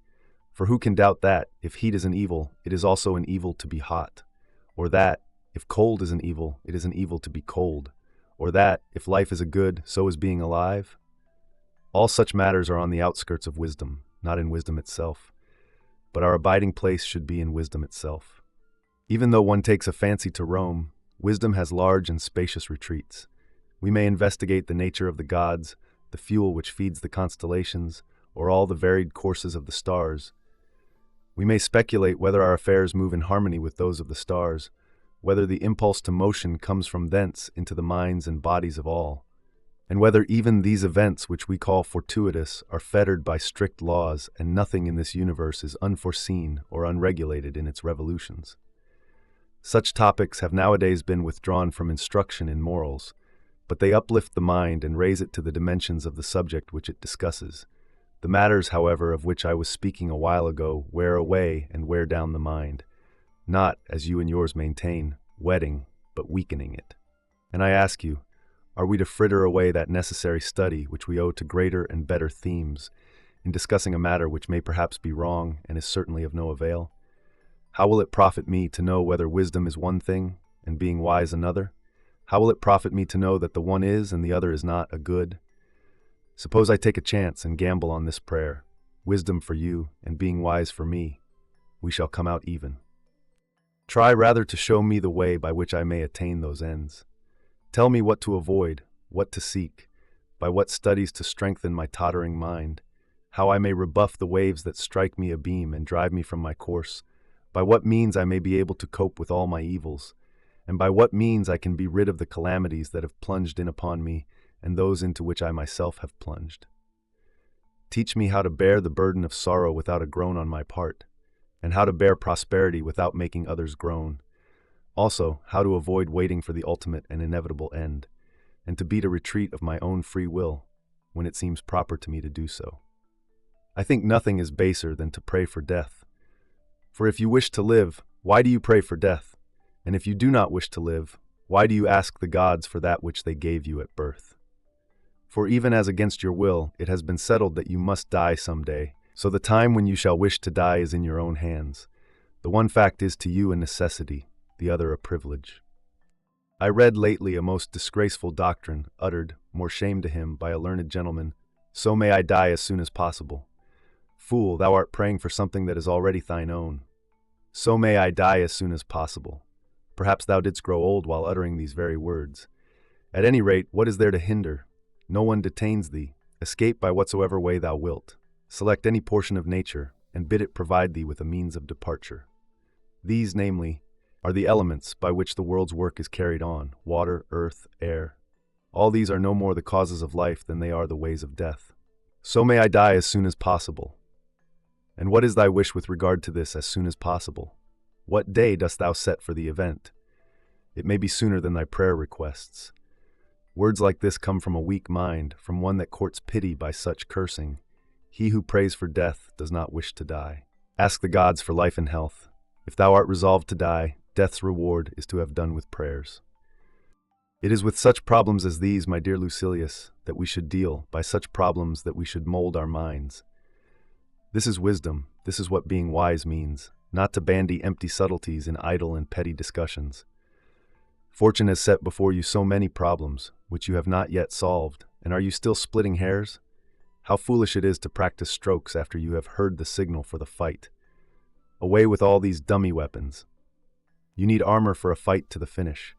For who can doubt that, if heat is an evil, it is also an evil to be hot? Or that, if cold is an evil, it is an evil to be cold? Or that, if life is a good, so is being alive? All such matters are on the outskirts of wisdom, not in wisdom itself. But our abiding place should be in wisdom itself. Even though one takes a fancy to roam, wisdom has large and spacious retreats, We may investigate the nature of the gods, the fuel which feeds the constellations, or all the varied courses of the stars. We may speculate whether our affairs move in harmony with those of the stars, whether the impulse to motion comes from thence into the minds and bodies of all, and whether even these events which we call fortuitous are fettered by strict laws and nothing in this universe is unforeseen or unregulated in its revolutions. Such topics have nowadays been withdrawn from instruction in morals, but they uplift the mind and raise it to the dimensions of the subject which it discusses. The matters, however, of which I was speaking a while ago wear away and wear down the mind, not, as you and yours maintain, wetting, but weakening it. And I ask you, are we to fritter away that necessary study which we owe to greater and better themes in discussing a matter which may perhaps be wrong and is certainly of no avail? How will it profit me to know whether wisdom is one thing and being wise another? How will it profit me to know that the one is and the other is not a good? Suppose I take a chance and gamble on this prayer, wisdom for you and being wise for me. We shall come out even. Try rather to show me the way by which I may attain those ends. Tell me what to avoid, what to seek, by what studies to strengthen my tottering mind, how I may rebuff the waves that strike me abeam and drive me from my course, by what means I may be able to cope with all my evils, and by what means I can be rid of the calamities that have plunged in upon me and those into which I myself have plunged. Teach me how to bear the burden of sorrow without a groan on my part, and how to bear prosperity without making others groan. Also, how to avoid waiting for the ultimate and inevitable end, and to beat a retreat of my own free will when it seems proper to me to do so. I think nothing is baser than to pray for death. For if you wish to live, why do you pray for death? And if you do not wish to live, why do you ask the gods for that which they gave you at birth? For even as against your will, it has been settled that you must die some day, so the time when you shall wish to die is in your own hands. The one fact is to you a necessity, the other a privilege. I read lately a most disgraceful doctrine, uttered, more shame to him, by a learned gentleman, "So may I die as soon as possible." Fool, thou art praying for something that is already thine own. So may I die as soon as possible. Perhaps thou didst grow old while uttering these very words. At any rate, what is there to hinder? No one detains thee. Escape by whatsoever way thou wilt. Select any portion of nature, and bid it provide thee with a means of departure. These, namely, are the elements by which the world's work is carried on: water, earth, air. All these are no more the causes of life than they are the ways of death. So may I die as soon as possible. And what is thy wish with regard to this as soon as possible? What day dost thou set for the event? It may be sooner than thy prayer requests. Words like this come from a weak mind, from one that courts pity by such cursing. He who prays for death does not wish to die. Ask the gods for life and health. If thou art resolved to die, death's reward is to have done with prayers. It is with such problems as these, my dear Lucilius, that we should deal, by such problems that we should mold our minds. This is wisdom, this is what being wise means, not to bandy empty subtleties in idle and petty discussions. Fortune has set before you so many problems, which you have not yet solved, and are you still splitting hairs? How foolish it is to practice strokes after you have heard the signal for the fight. Away with all these dummy weapons. You need armor for a fight to the finish.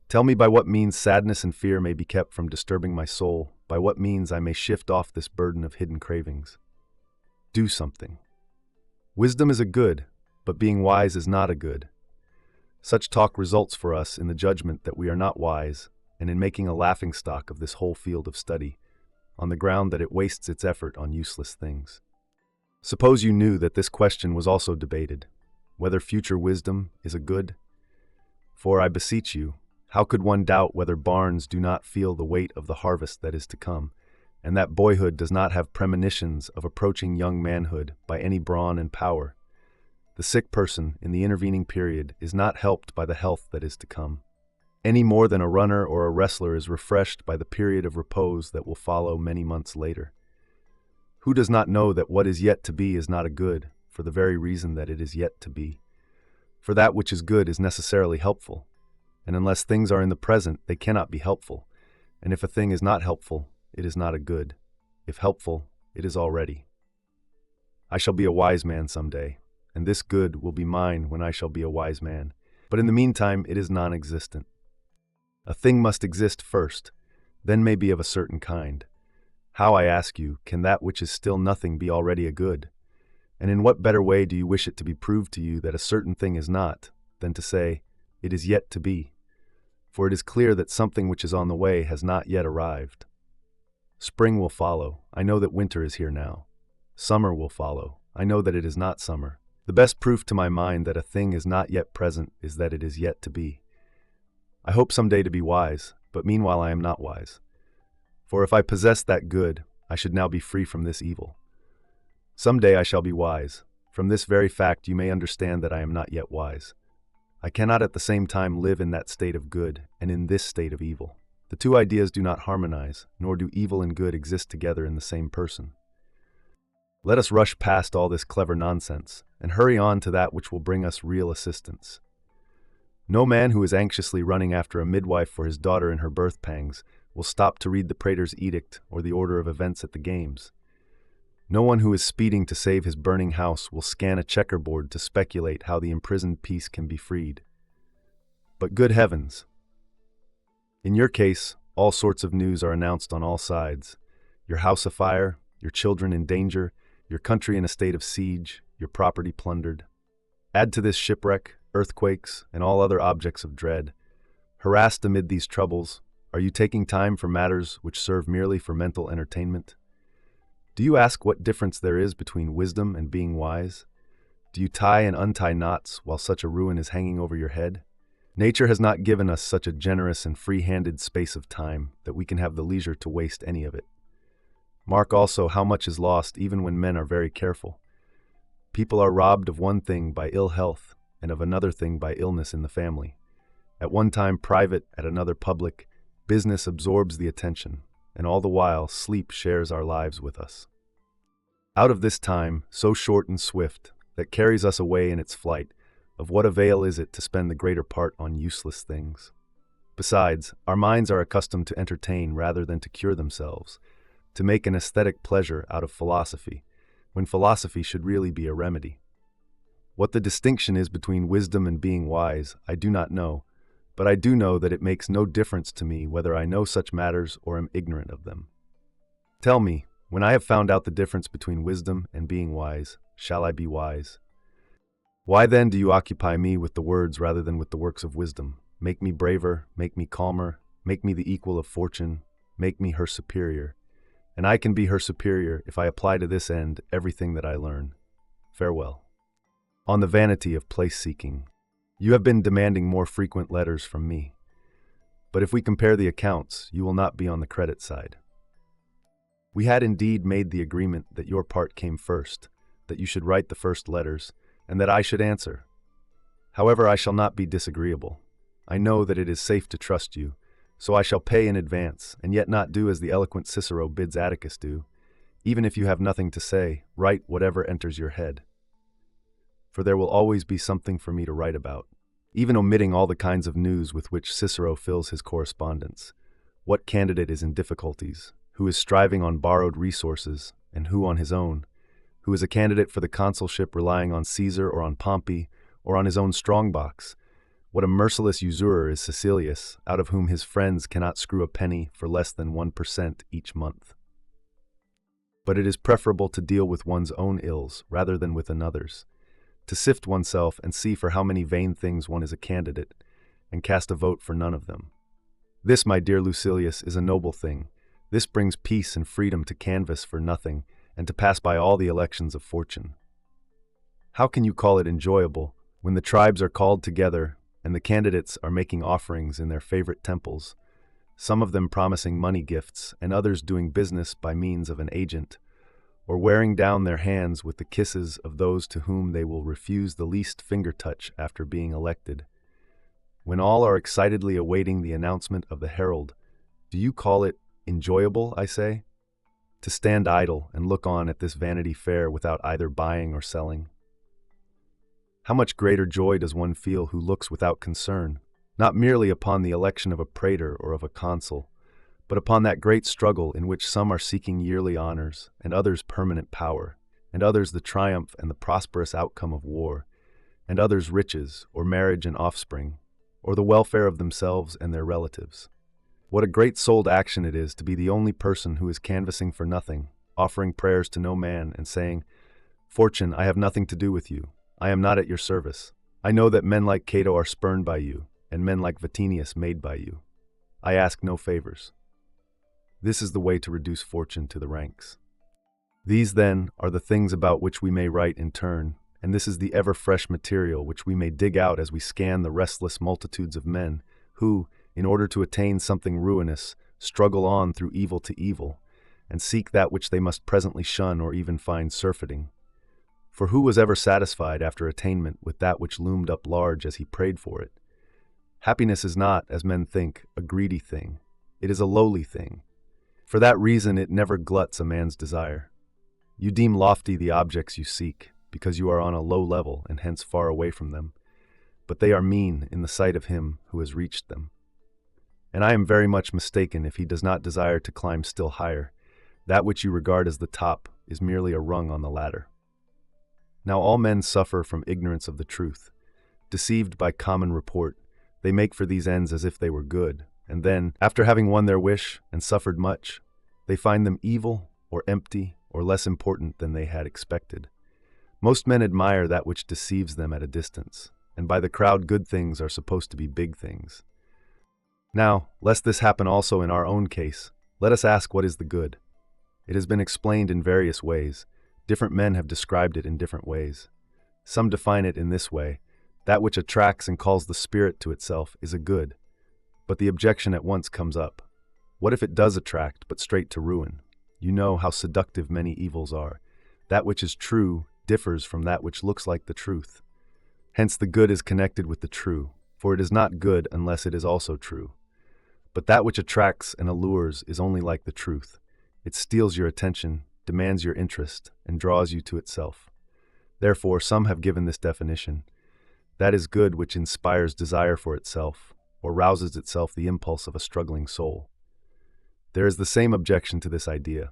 Tell me by what means sadness and fear may be kept from disturbing my soul, by what means I may shift off this burden of hidden cravings. Do something. Wisdom is a good, but being wise is not a good. Such talk results for us in the judgment that we are not wise, and in making a laughingstock of this whole field of study, on the ground that it wastes its effort on useless things. Suppose you knew that this question was also debated, whether future wisdom is a good? For, I beseech you, how could one doubt whether barns do not feel the weight of the harvest that is to come, and that boyhood does not have premonitions of approaching young manhood by any brawn and power? The sick person in the intervening period is not helped by the health that is to come, any more than a runner or a wrestler is refreshed by the period of repose that will follow many months later. Who does not know that what is yet to be is not a good, for the very reason that it is yet to be? For that which is good is necessarily helpful, and unless things are in the present, they cannot be helpful, and if a thing is not helpful, it is not a good. If helpful, it is already. I shall be a wise man some day, and this good will be mine when I shall be a wise man, but in the meantime it is non-existent. A thing must exist first, then may be of a certain kind. How, I ask you, can that which is still nothing be already a good? And in what better way do you wish it to be proved to you that a certain thing is not, than to say, it is yet to be? For it is clear that something which is on the way has not yet arrived. Spring will follow. I know that winter is here now. Summer will follow. I know that it is not summer. The best proof to my mind that a thing is not yet present is that it is yet to be. I hope someday to be wise, but meanwhile I am not wise. For if I possessed that good, I should now be free from this evil. Someday I shall be wise. From this very fact you may understand that I am not yet wise. I cannot at the same time live in that state of good and in this state of evil. The two ideas do not harmonize, nor do evil and good exist together in the same person. Let us rush past all this clever nonsense and hurry on to that which will bring us real assistance. No man who is anxiously running after a midwife for his daughter in her birth pangs will stop to read the praetor's edict or the order of events at the games. No one who is speeding to save his burning house will scan a checkerboard to speculate how the imprisoned peace can be freed. But good heavens! In your case, all sorts of news are announced on all sides. Your house afire, your children in danger, your country in a state of siege, your property plundered. Add to this shipwreck, earthquakes, and all other objects of dread. Harassed amid these troubles, are you taking time for matters which serve merely for mental entertainment? Do you ask what difference there is between wisdom and being wise? Do you tie and untie knots while such a ruin is hanging over your head? Nature has not given us such a generous and free-handed space of time that we can have the leisure to waste any of it. Mark also how much is lost even when men are very careful. People are robbed of one thing by ill health and of another thing by illness in the family. At one time private, at another public, business absorbs the attention, and all the while sleep shares our lives with us. Out of this time, so short and swift, that carries us away in its flight, of what avail is it to spend the greater part on useless things? Besides, our minds are accustomed to entertain rather than to cure themselves, to make an aesthetic pleasure out of philosophy, when philosophy should really be a remedy. What the distinction is between wisdom and being wise, I do not know, but I do know that it makes no difference to me whether I know such matters or am ignorant of them. Tell me, when I have found out the difference between wisdom and being wise, shall I be wise? Why then do you occupy me with the words rather than with the works of wisdom? Make me braver, make me calmer, make me the equal of fortune, make me her superior. And I can be her superior if I apply to this end everything that I learn. Farewell. On the vanity of place-seeking. You have been demanding more frequent letters from me. But if we compare the accounts, you will not be on the credit side. We had indeed made the agreement that your part came first, that you should write the first letters, and that I should answer. However, I shall not be disagreeable. I know that it is safe to trust you, so I shall pay in advance, and yet not do as the eloquent Cicero bids Atticus do. Even if you have nothing to say, write whatever enters your head. For there will always be something for me to write about, even omitting all the kinds of news with which Cicero fills his correspondence. What candidate is in difficulties, who is striving on borrowed resources, and who on his own? Who is a candidate for the consulship relying on Caesar or on Pompey, or on his own strongbox? What a merciless usurer is Cecilius, out of whom his friends cannot screw a penny for less than 1% each month. But it is preferable to deal with one's own ills rather than with another's, to sift oneself and see for how many vain things one is a candidate, and cast a vote for none of them. This, my dear Lucilius, is a noble thing. This brings peace and freedom to canvass for nothing, and to pass by all the elections of fortune. How can you call it enjoyable when the tribes are called together and the candidates are making offerings in their favorite temples, some of them promising money gifts and others doing business by means of an agent, or wearing down their hands with the kisses of those to whom they will refuse the least finger touch after being elected? When all are excitedly awaiting the announcement of the herald, do you call it enjoyable, I say? To stand idle and look on at this Vanity Fair without either buying or selling? How much greater joy does one feel who looks without concern, not merely upon the election of a praetor or of a consul, but upon that great struggle in which some are seeking yearly honors, and others permanent power, and others the triumph and the prosperous outcome of war, and others riches, or marriage and offspring, or the welfare of themselves and their relatives. What a great-souled action it is to be the only person who is canvassing for nothing, offering prayers to no man, and saying, "Fortune, I have nothing to do with you. I am not at your service. I know that men like Cato are spurned by you, and men like Vatinius made by you. I ask no favors." This is the way to reduce fortune to the ranks. These, then, are the things about which we may write in turn, and this is the ever-fresh material which we may dig out as we scan the restless multitudes of men who, in order to attain something ruinous, struggle on through evil to evil, and seek that which they must presently shun or even find surfeiting. For who was ever satisfied after attainment with that which loomed up large as he prayed for it? Happiness is not, as men think, a greedy thing. It is a lowly thing. For that reason it never gluts a man's desire. You deem lofty the objects you seek, because you are on a low level and hence far away from them, but they are mean in the sight of him who has reached them. And I am very much mistaken if he does not desire to climb still higher. That which you regard as the top is merely a rung on the ladder. Now all men suffer from ignorance of the truth. Deceived by common report, they make for these ends as if they were good, and then, after having won their wish and suffered much, they find them evil or empty or less important than they had expected. Most men admire that which deceives them at a distance, and by the crowd good things are supposed to be big things. Now, lest this happen also in our own case, let us ask what is the good. It has been explained in various ways. Different men have described it in different ways. Some define it in this way: that which attracts and calls the spirit to itself is a good. But the objection at once comes up. What if it does attract, but straight to ruin? You know how seductive many evils are. That which is true differs from that which looks like the truth. Hence the good is connected with the true, for it is not good unless it is also true. But that which attracts and allures is only like the truth. It steals your attention, demands your interest, and draws you to itself. Therefore, some have given this definition: that is good which inspires desire for itself, or rouses itself the impulse of a struggling soul. There is the same objection to this idea,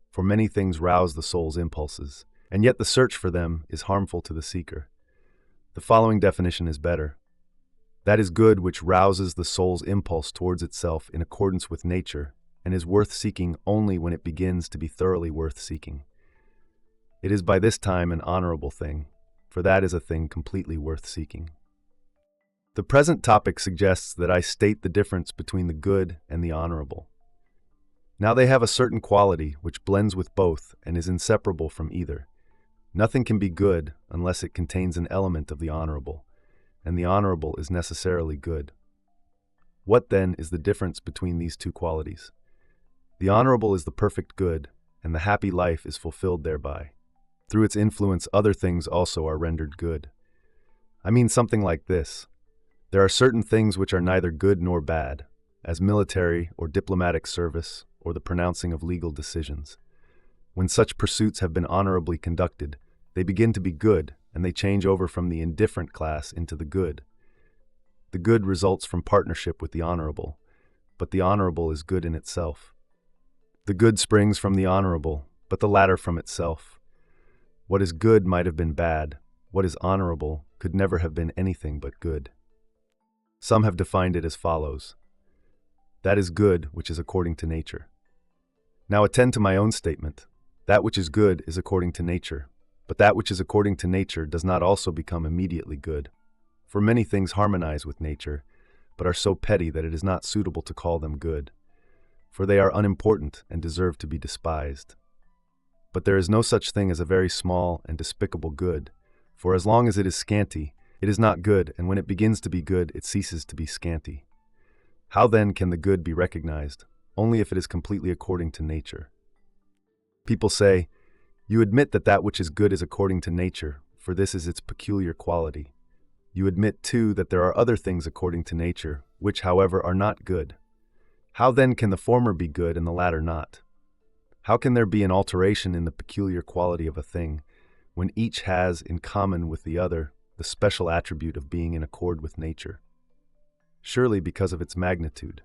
for many things rouse the soul's impulses, and yet the search for them is harmful to the seeker. The following definition is better: that is good which rouses the soul's impulse towards itself in accordance with nature, and is worth seeking only when it begins to be thoroughly worth seeking. It is by this time an honorable thing, for that is a thing completely worth seeking. The present topic suggests that I state the difference between the good and the honorable. Now they have a certain quality which blends with both and is inseparable from either. Nothing can be good unless it contains an element of the honorable, and the honorable is necessarily good. What then is the difference between these two qualities? The honorable is the perfect good, and the happy life is fulfilled thereby. Through its influence, other things also are rendered good. I mean something like this: there are certain things which are neither good nor bad, as military or diplomatic service or the pronouncing of legal decisions. When such pursuits have been honorably conducted, they begin to be good, and they change over from the indifferent class into the good. The good results from partnership with the honorable, but the honorable is good in itself. The good springs from the honorable, but the latter from itself. What is good might have been bad. What is honorable could never have been anything but good. Some have defined it as follows: that is good which is according to nature. Now attend to my own statement. That which is good is according to nature, but that which is according to nature does not also become immediately good. For many things harmonize with nature, but are so petty that it is not suitable to call them good, for they are unimportant and deserve to be despised. But there is no such thing as a very small and despicable good, for as long as it is scanty, it is not good, and when it begins to be good, it ceases to be scanty. How then can the good be recognized? Only if it is completely according to nature. People say, "You admit that that which is good is according to nature, for this is its peculiar quality. You admit, too, that there are other things according to nature, which, however, are not good. How then can the former be good and the latter not? How can there be an alteration in the peculiar quality of a thing, when each has, in common with the other, the special attribute of being in accord with nature? Surely because of its magnitude.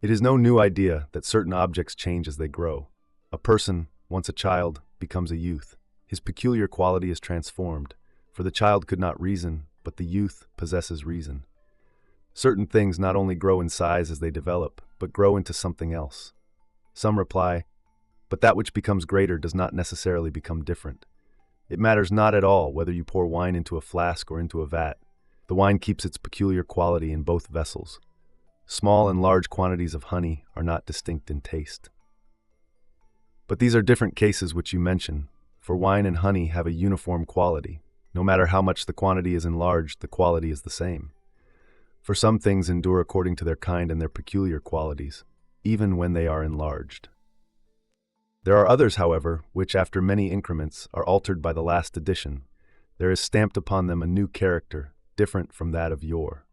It is no new idea that certain objects change as they grow. A person, once a child, becomes a youth. His peculiar quality is transformed, for the child could not reason, but the youth possesses reason. Certain things not only grow in size as they develop, but grow into something else. Some reply, but that which becomes greater does not necessarily become different. It matters not at all whether you pour wine into a flask or into a vat. The wine keeps its peculiar quality in both vessels. Small and large quantities of honey are not distinct in taste. But these are different cases which you mention, for wine and honey have a uniform quality. No matter how much the quantity is enlarged, the quality is the same. For some things endure according to their kind and their peculiar qualities, even when they are enlarged. There are others, however, which after many increments are altered by the last addition. There is stamped upon them a new character, different from that of yore.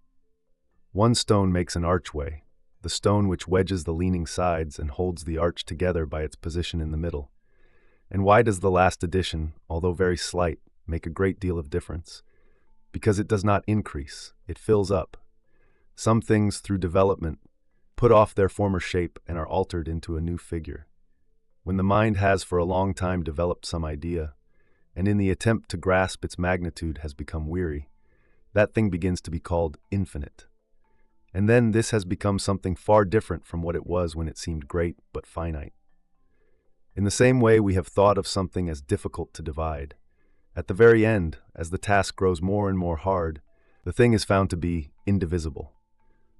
One stone makes an archway, the stone which wedges the leaning sides and holds the arch together by its position in the middle. And why does the last addition, although very slight, make a great deal of difference? Because it does not increase, it fills up. Some things, through development, put off their former shape and are altered into a new figure. When the mind has for a long time developed some idea, and in the attempt to grasp its magnitude has become weary, that thing begins to be called infinite. And then this has become something far different from what it was when it seemed great but finite. In the same way, we have thought of something as difficult to divide. At the very end, as the task grows more and more hard, the thing is found to be indivisible.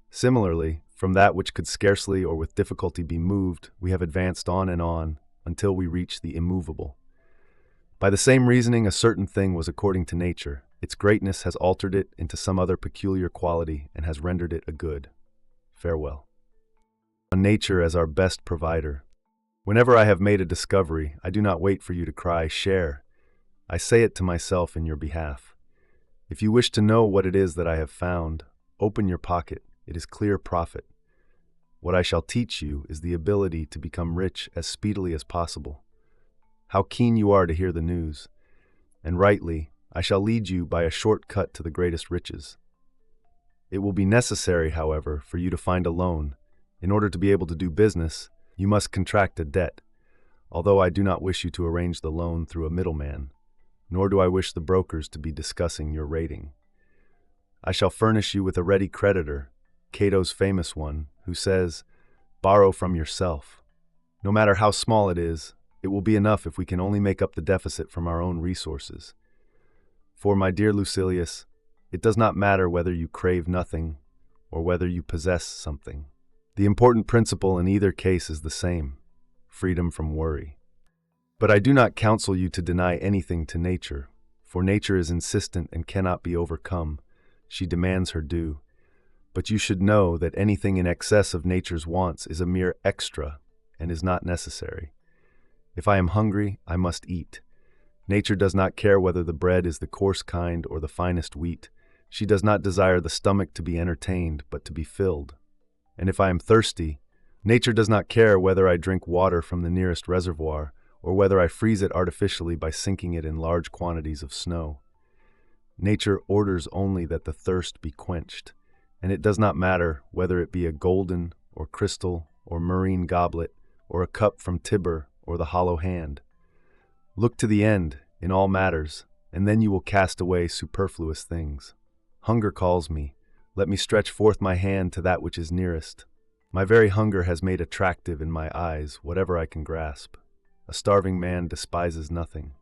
Similarly, from that which could scarcely or with difficulty be moved, we have advanced on until we reach the immovable. By the same reasoning, a certain thing was according to nature. Its greatness has altered it into some other peculiar quality and has rendered it a good. Farewell. On nature as our best provider. Whenever I have made a discovery, I do not wait for you to cry, "Share." I say it to myself in your behalf. If you wish to know what it is that I have found, open your pocket. It is clear profit. What I shall teach you is the ability to become rich as speedily as possible. How keen you are to hear the news. And rightly, I shall lead you by a short cut to the greatest riches. It will be necessary, however, for you to find a loan. In order to be able to do business, you must contract a debt, although I do not wish you to arrange the loan through a middleman, nor do I wish the brokers to be discussing your rating. I shall furnish you with a ready creditor, Cato's famous one, who says, "Borrow from yourself." No matter how small it is, it will be enough if we can only make up the deficit from our own resources. For, my dear Lucilius, it does not matter whether you crave nothing or whether you possess something. The important principle in either case is the same: freedom from worry. But I do not counsel you to deny anything to nature, for nature is insistent and cannot be overcome. She demands her due. But you should know that anything in excess of nature's wants is a mere extra and is not necessary. If I am hungry, I must eat. Nature does not care whether the bread is the coarse kind or the finest wheat. She does not desire the stomach to be entertained, but to be filled. And if I am thirsty, nature does not care whether I drink water from the nearest reservoir or whether I freeze it artificially by sinking it in large quantities of snow. Nature orders only that the thirst be quenched, and it does not matter whether it be a golden or crystal or marine goblet or a cup from Tiber or the hollow hand. Look to the end in all matters, and then you will cast away superfluous things. Hunger calls me. Let me stretch forth my hand to that which is nearest. My very hunger has made attractive in my eyes whatever I can grasp. A starving man despises nothing.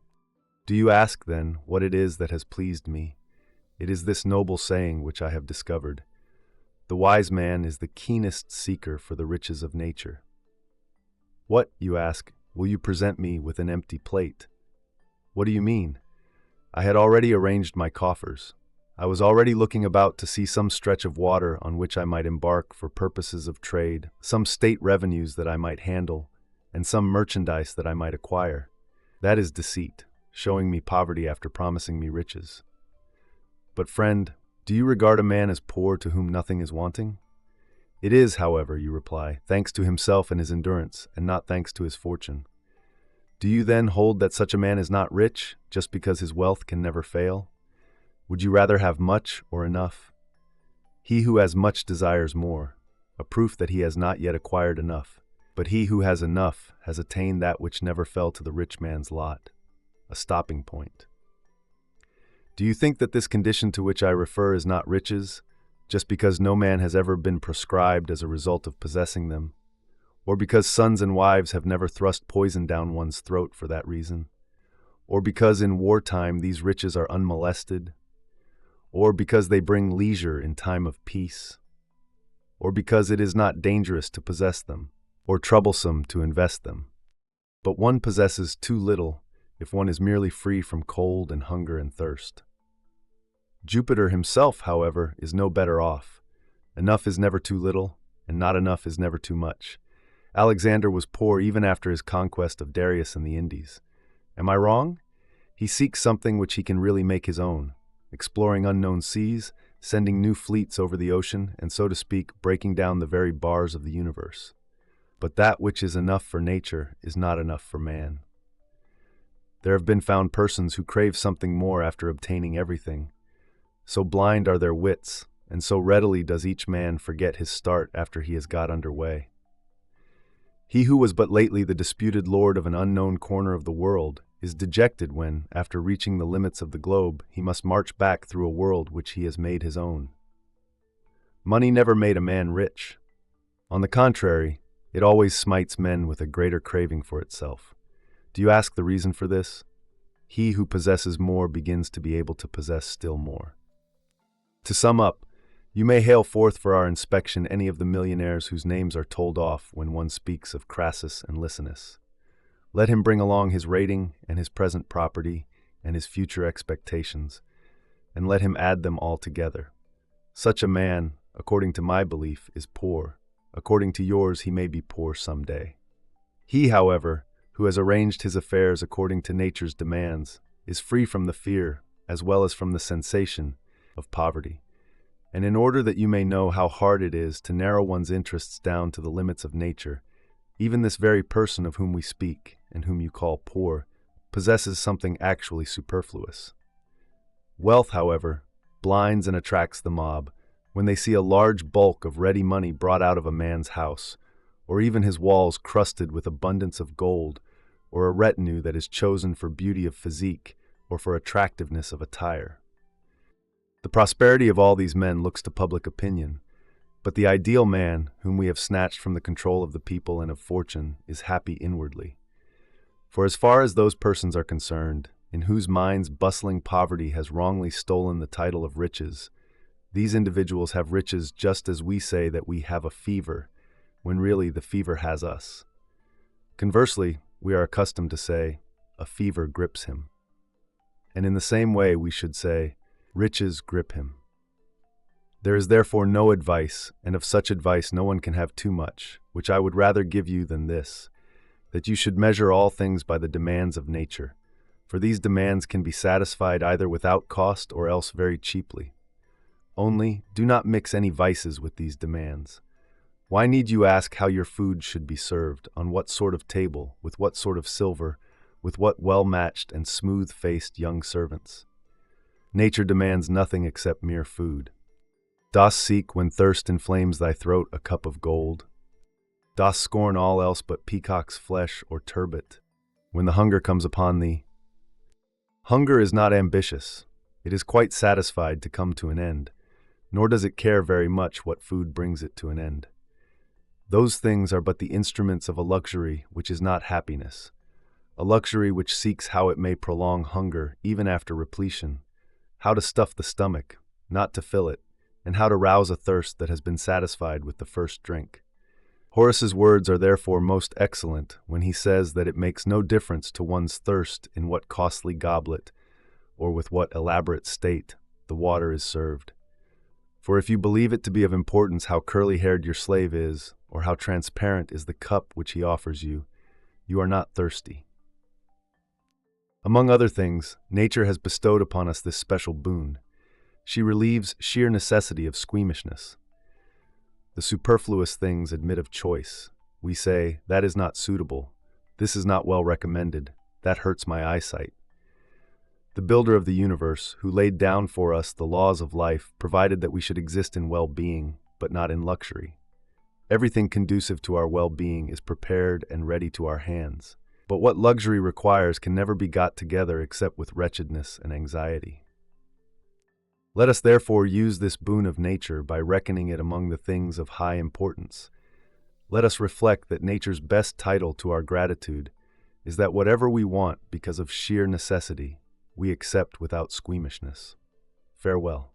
Do you ask, then, what it is that has pleased me? It is this noble saying which I have discovered: the wise man is the keenest seeker for the riches of nature. What, you ask, will you present me with an empty plate? What do you mean? I had already arranged my coffers. I was already looking about to see some stretch of water on which I might embark for purposes of trade, some state revenues that I might handle, and some merchandise that I might acquire. That is deceit, showing me poverty after promising me riches. But friend, do you regard a man as poor to whom nothing is wanting? It is, however, you reply, thanks to himself and his endurance, and not thanks to his fortune. Do you then hold that such a man is not rich, just because his wealth can never fail? Would you rather have much or enough? He who has much desires more, a proof that he has not yet acquired enough. But he who has enough has attained that which never fell to the rich man's lot, a stopping point. Do you think that this condition to which I refer is not riches, just because no man has ever been proscribed as a result of possessing them, or because sons and wives have never thrust poison down one's throat for that reason, or because in wartime these riches are unmolested, or because they bring leisure in time of peace, or because it is not dangerous to possess them, or troublesome to invest them. But one possesses too little if one is merely free from cold and hunger and thirst. Jupiter himself, however, is no better off. Enough is never too little, and not enough is never too much. Alexander was poor even after his conquest of Darius and the Indies. Am I wrong? He seeks something which he can really make his own, exploring unknown seas, sending new fleets over the ocean, and so to speak, breaking down the very bars of the universe. But that which is enough for nature is not enough for man. There have been found persons who crave something more after obtaining everything. So blind are their wits, and so readily does each man forget his start after he has got under way. He who was but lately the disputed lord of an unknown corner of the world is dejected when, after reaching the limits of the globe, he must march back through a world which he has made his own. Money never made a man rich. On the contrary, it always smites men with a greater craving for itself. Do you ask the reason for this? He who possesses more begins to be able to possess still more. To sum up, you may hail forth for our inspection any of the millionaires whose names are told off when one speaks of Crassus and Licinus. Let him bring along his rating and his present property and his future expectations, and let him add them all together. Such a man, according to my belief, is poor. According to yours, he may be poor some day. He, however, who has arranged his affairs according to nature's demands, is free from the fear, as well as from the sensation, of poverty. And in order that you may know how hard it is to narrow one's interests down to the limits of nature, even this very person of whom we speak, and whom you call poor, possesses something actually superfluous. Wealth, however, blinds and attracts the mob when they see a large bulk of ready money brought out of a man's house, or even his walls crusted with abundance of gold, or a retinue that is chosen for beauty of physique or for attractiveness of attire. The prosperity of all these men looks to public opinion, but the ideal man, whom we have snatched from the control of the people and of fortune, is happy inwardly. For as far as those persons are concerned, in whose minds bustling poverty has wrongly stolen the title of riches, these individuals have riches just as we say that we have a fever, when really the fever has us. Conversely, we are accustomed to say, a fever grips him. And in the same way we should say, riches grip him. There is therefore no advice, and of such advice no one can have too much, which I would rather give you than this, that you should measure all things by the demands of nature, for these demands can be satisfied either without cost or else very cheaply. Only, do not mix any vices with these demands. Why need you ask how your food should be served, on what sort of table, with what sort of silver, with what well-matched and smooth-faced young servants? Nature demands nothing except mere food. Dost seek, when thirst inflames thy throat, a cup of gold? Dost scorn all else but peacock's flesh or turbot, when the hunger comes upon thee? Hunger is not ambitious. It is quite satisfied to come to an end, nor does it care very much what food brings it to an end. Those things are but the instruments of a luxury which is not happiness, a luxury which seeks how it may prolong hunger even after repletion, how to stuff the stomach, not to fill it, and how to rouse a thirst that has been satisfied with the first drink. Horace's words are therefore most excellent when he says that it makes no difference to one's thirst in what costly goblet, or with what elaborate state, the water is served. For if you believe it to be of importance how curly-haired your slave is, or how transparent is the cup which he offers you, you are not thirsty. Among other things, nature has bestowed upon us this special boon. She relieves sheer necessity of squeamishness. The superfluous things admit of choice. We say, that is not suitable, this is not well recommended, that hurts my eyesight. The builder of the universe, who laid down for us the laws of life, provided that we should exist in well-being, but not in luxury. Everything conducive to our well-being is prepared and ready to our hands, but what luxury requires can never be got together except with wretchedness and anxiety. Let us therefore use this boon of nature by reckoning it among the things of high importance. Let us reflect that nature's best title to our gratitude is that whatever we want because of sheer necessity, we accept without squeamishness. Farewell.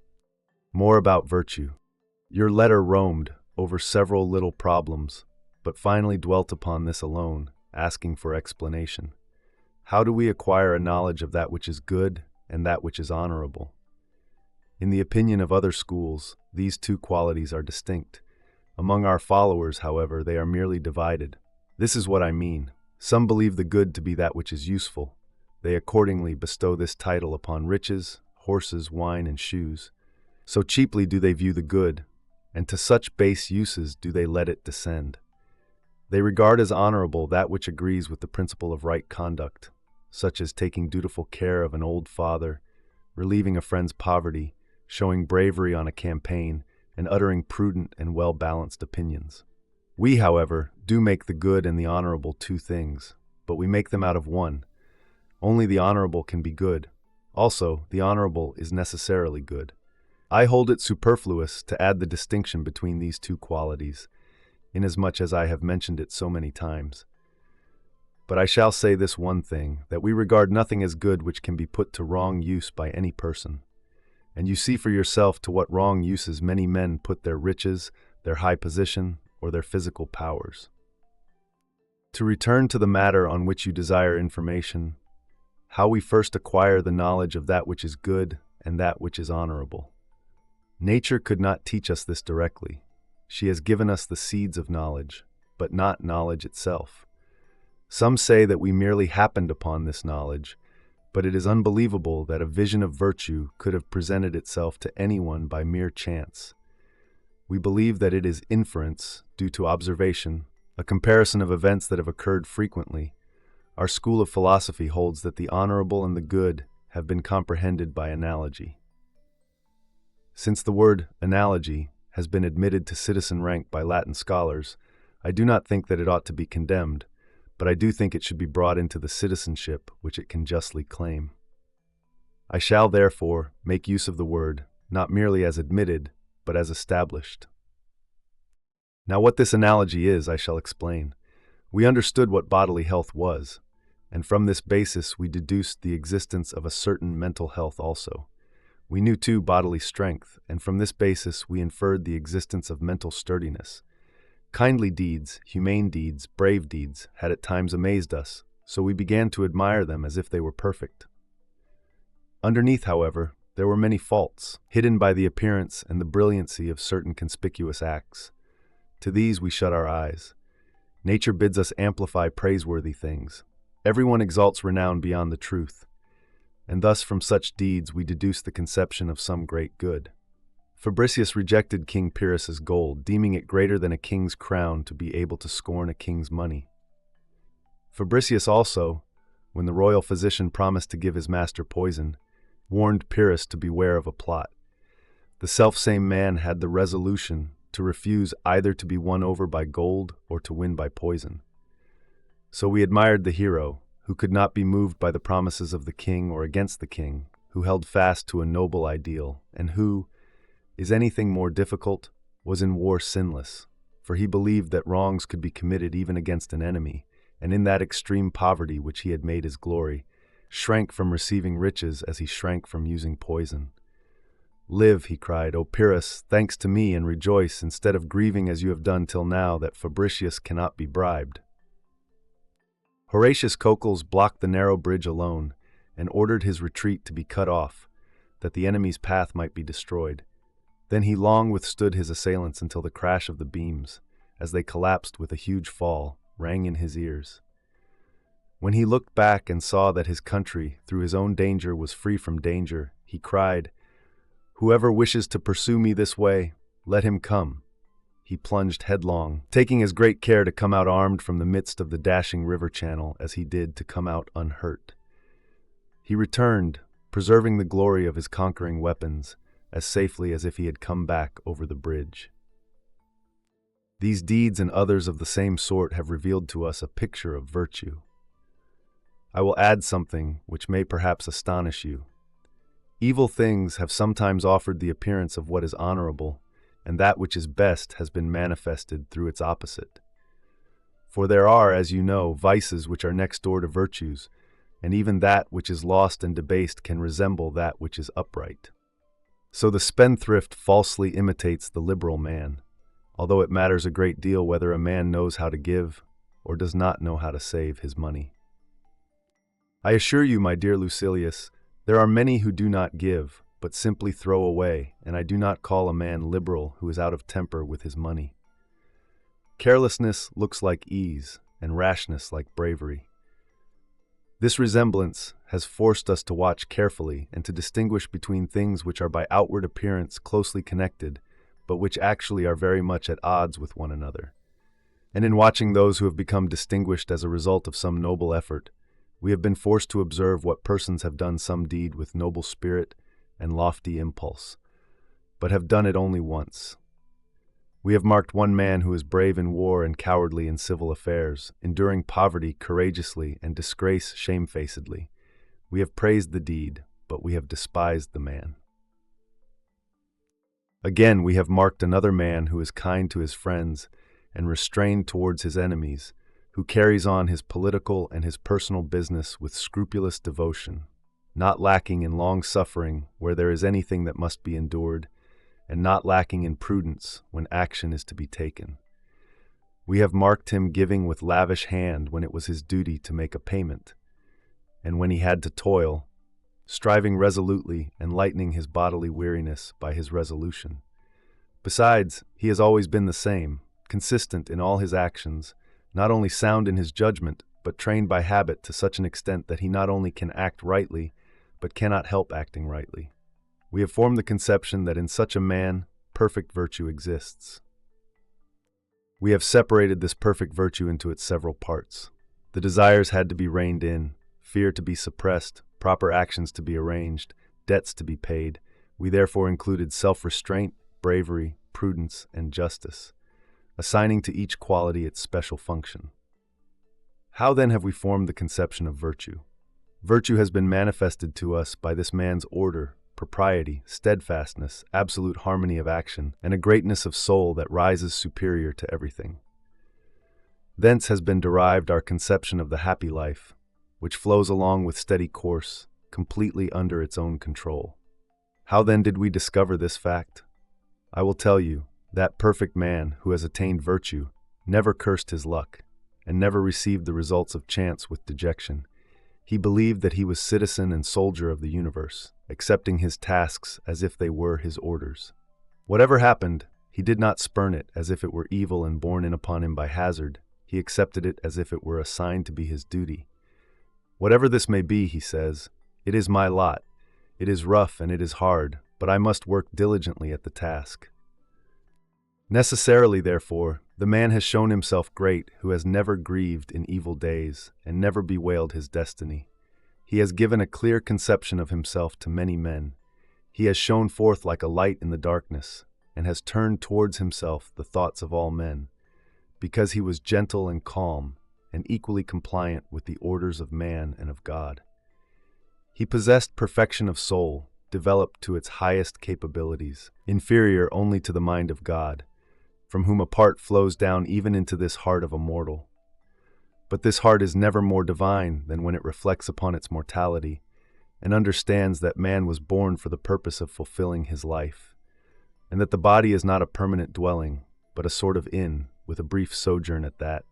More about virtue. Your letter roamed over several little problems, but finally dwelt upon this alone, asking for explanation. How do we acquire a knowledge of that which is good and that which is honorable? In the opinion of other schools, these two qualities are distinct. Among our followers, however, they are merely divided. This is what I mean. Some believe the good to be that which is useful. They accordingly bestow this title upon riches, horses, wine, and shoes. So cheaply do they view the good, and to such base uses do they let it descend. They regard as honorable that which agrees with the principle of right conduct, such as taking dutiful care of an old father, relieving a friend's poverty, showing bravery on a campaign, and uttering prudent and well-balanced opinions. We, however, do make the good and the honorable two things, but we make them out of one. Only the honorable can be good. Also, the honorable is necessarily good. I hold it superfluous to add the distinction between these two qualities, inasmuch as I have mentioned it so many times. But I shall say this one thing, that we regard nothing as good which can be put to wrong use by any person. And you see for yourself to what wrong uses many men put their riches, their high position, or their physical powers. To return to the matter on which you desire information, how we first acquire the knowledge of that which is good and that which is honorable. Nature could not teach us this directly. She has given us the seeds of knowledge, but not knowledge itself. Some say that we merely happened upon this knowledge, but it is unbelievable that a vision of virtue could have presented itself to anyone by mere chance. We believe that it is inference, due to observation, a comparison of events that have occurred frequently. Our school of philosophy holds that the honorable and the good have been comprehended by analogy. Since the word analogy has been admitted to citizen rank by Latin scholars, I do not think that it ought to be condemned, but I do think it should be brought into the citizenship which it can justly claim. I shall, therefore, make use of the word, not merely as admitted, but as established. Now what this analogy is, I shall explain. We understood what bodily health was, and from this basis we deduced the existence of a certain mental health also. We knew too bodily strength, and from this basis we inferred the existence of mental sturdiness. Kindly deeds, humane deeds, brave deeds had at times amazed us, so we began to admire them as if they were perfect. Underneath, however, there were many faults, hidden by the appearance and the brilliancy of certain conspicuous acts. To these we shut our eyes. Nature bids us amplify praiseworthy things. Everyone exalts renown beyond the truth, and thus from such deeds we deduce the conception of some great good. Fabricius rejected King Pyrrhus's gold, deeming it greater than a king's crown to be able to scorn a king's money. Fabricius also, when the royal physician promised to give his master poison, warned Pyrrhus to beware of a plot. The selfsame man had the resolution to refuse either to be won over by gold or to win by poison. So we admired the hero, who could not be moved by the promises of the king or against the king, who held fast to a noble ideal, and who, is anything more difficult, was in war sinless, for he believed that wrongs could be committed even against an enemy, and in that extreme poverty which he had made his glory, shrank from receiving riches as he shrank from using poison. Live, he cried, O Pyrrhus, thanks to me, and rejoice, instead of grieving as you have done till now that Fabricius cannot be bribed. Horatius Cocles blocked the narrow bridge alone, and ordered his retreat to be cut off, that the enemy's path might be destroyed. Then he long withstood his assailants until the crash of the beams, as they collapsed with a huge fall, rang in his ears. When he looked back and saw that his country, through his own danger, was free from danger, he cried, "Whoever wishes to pursue me this way, let him come." He plunged headlong, taking as great care to come out armed from the midst of the dashing river channel as he did to come out unhurt. He returned, preserving the glory of his conquering weapons, as safely as if he had come back over the bridge. These deeds and others of the same sort have revealed to us a picture of virtue. I will add something which may perhaps astonish you. Evil things have sometimes offered the appearance of what is honorable, and that which is best has been manifested through its opposite. For there are, as you know, vices which are next door to virtues, and even that which is lost and debased can resemble that which is upright. So the spendthrift falsely imitates the liberal man, although it matters a great deal whether a man knows how to give or does not know how to save his money. I assure you, my dear Lucilius, there are many who do not give, but simply throw away, and I do not call a man liberal who is out of temper with his money. Carelessness looks like ease, and rashness like bravery. This resemblance has forced us to watch carefully and to distinguish between things which are by outward appearance closely connected, but which actually are very much at odds with one another. And in watching those who have become distinguished as a result of some noble effort, we have been forced to observe what persons have done some deed with noble spirit and lofty impulse, but have done it only once. We have marked one man who is brave in war and cowardly in civil affairs, enduring poverty courageously and disgrace shamefacedly. We have praised the deed, but we have despised the man. Again, we have marked another man who is kind to his friends and restrained towards his enemies, who carries on his political and his personal business with scrupulous devotion, not lacking in long suffering where there is anything that must be endured, and not lacking in prudence when action is to be taken. We have marked him giving with lavish hand when it was his duty to make a payment, and when he had to toil, striving resolutely and lightening his bodily weariness by his resolution. Besides, he has always been the same, consistent in all his actions, not only sound in his judgment, but trained by habit to such an extent that he not only can act rightly, but cannot help acting rightly. We have formed the conception that in such a man, perfect virtue exists. We have separated this perfect virtue into its several parts. The desires had to be reined in, fear to be suppressed, proper actions to be arranged, debts to be paid. We therefore included self-restraint, bravery, prudence, and justice, assigning to each quality its special function. How then have we formed the conception of virtue? Virtue has been manifested to us by this man's order, propriety, steadfastness, absolute harmony of action, and a greatness of soul that rises superior to everything. Thence has been derived our conception of the happy life, which flows along with steady course, completely under its own control. How then did we discover this fact? I will tell you, that perfect man who has attained virtue never cursed his luck, and never received the results of chance with dejection. He believed that he was citizen and soldier of the universe, accepting his tasks as if they were his orders. Whatever happened, he did not spurn it as if it were evil and borne in upon him by hazard. He accepted it as if it were assigned to be his duty. Whatever this may be, he says, it is my lot. It is rough and it is hard, but I must work diligently at the task. Necessarily, therefore, the man has shown himself great who has never grieved in evil days and never bewailed his destiny. He has given a clear conception of himself to many men. He has shone forth like a light in the darkness, and has turned towards himself the thoughts of all men, because he was gentle and calm, and equally compliant with the orders of man and of God. He possessed perfection of soul, developed to its highest capabilities, inferior only to the mind of God, from whom a part flows down even into this heart of a mortal. But this heart is never more divine than when it reflects upon its mortality, and understands that man was born for the purpose of fulfilling his life, and that the body is not a permanent dwelling, but a sort of inn, with a brief sojourn at that,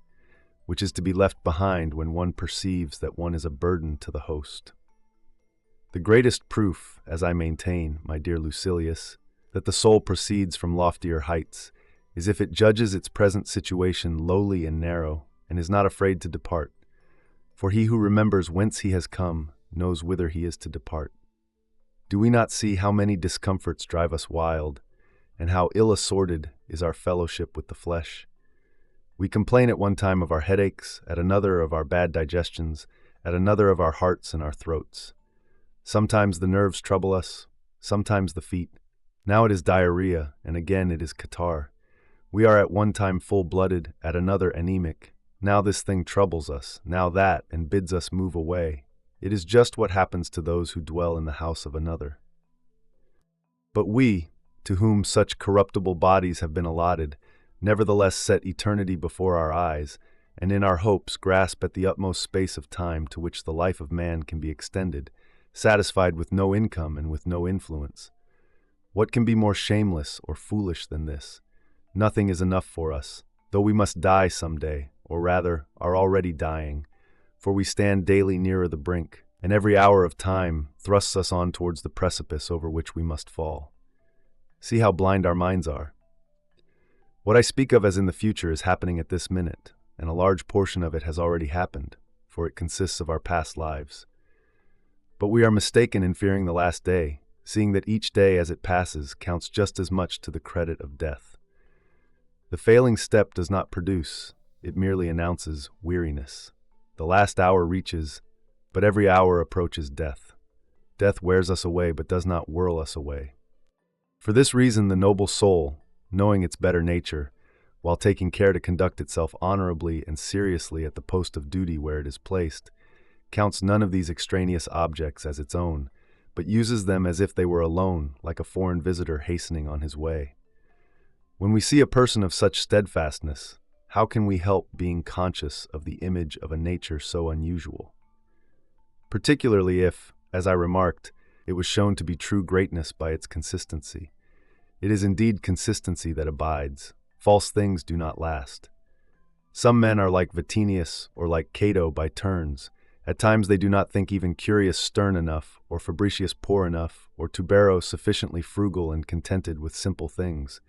which is to be left behind when one perceives that one is a burden to the host. The greatest proof, as I maintain, my dear Lucilius, that the soul proceeds from loftier heights, is if it judges its present situation lowly and narrow, and is not afraid to depart. For he who remembers whence he has come knows whither he is to depart. Do we not see how many discomforts drive us wild, and how ill-assorted is our fellowship with the flesh? We complain at one time of our headaches, at another of our bad digestions, at another of our hearts and our throats. Sometimes the nerves trouble us, sometimes the feet. Now it is diarrhea, and again it is catarrh. We are at one time full-blooded, at another anemic. Now this thing troubles us, now that, and bids us move away. It is just what happens to those who dwell in the house of another. But we, to whom such corruptible bodies have been allotted, nevertheless set eternity before our eyes, and in our hopes grasp at the utmost space of time to which the life of man can be extended, satisfied with no income and with no influence. What can be more shameless or foolish than this? Nothing is enough for us, though we must die some day, or rather, are already dying, for we stand daily nearer the brink, and every hour of time thrusts us on towards the precipice over which we must fall. See how blind our minds are. What I speak of as in the future is happening at this minute, and a large portion of it has already happened, for it consists of our past lives. But we are mistaken in fearing the last day, seeing that each day as it passes counts just as much to the credit of death. The failing step does not produce, it merely announces weariness. The last hour reaches, but every hour approaches death. Death wears us away but does not whirl us away. For this reason the noble soul, knowing its better nature, while taking care to conduct itself honorably and seriously at the post of duty where it is placed, counts none of these extraneous objects as its own, but uses them as if they were alone, like a foreign visitor hastening on his way. When we see a person of such steadfastness, how can we help being conscious of the image of a nature so unusual? Particularly if, as I remarked, it was shown to be true greatness by its consistency. It is indeed consistency that abides. False things do not last. Some men are like Vatinius or like Cato by turns. At times they do not think even Curius stern enough, or Fabricius poor enough, or Tubero sufficiently frugal and contented with simple things,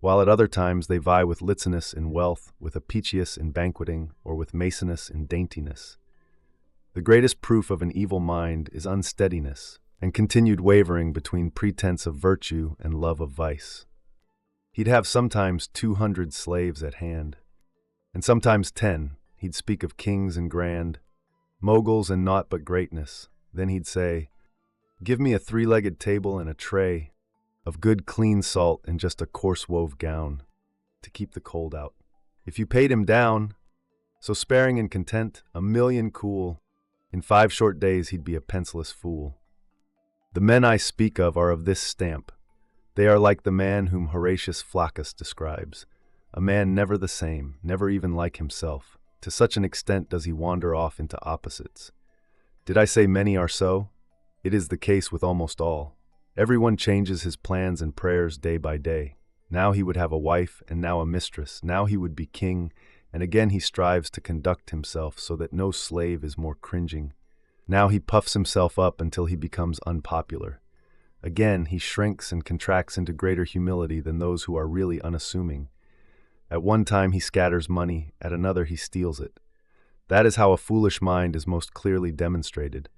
while at other times they vie with Licinus in wealth, with Apicius in banqueting, or with Maecenas in daintiness. The greatest proof of an evil mind is unsteadiness, and continued wavering between pretense of virtue and love of vice. He'd have sometimes 200 slaves at hand, and sometimes 10. He'd speak of kings and grand, moguls and naught but greatness. Then he'd say, "Give me a 3-legged table and a tray of good clean salt and just a coarse wove gown to keep the cold out." If you paid him down, so sparing and content, 1,000,000 cool, in 5 short days he'd be a penceless fool. The men I speak of are of this stamp. They are like the man whom Horatius Flaccus describes, a man never the same, never even like himself. To such an extent does he wander off into opposites. Did I say many are so? It is the case with almost all. Everyone changes his plans and prayers day by day. Now he would have a wife, and now a mistress. Now he would be king, and again he strives to conduct himself so that no slave is more cringing. Now he puffs himself up until he becomes unpopular. Again he shrinks and contracts into greater humility than those who are really unassuming. At one time he scatters money, at another he steals it. That is how a foolish mind is most clearly demonstrated.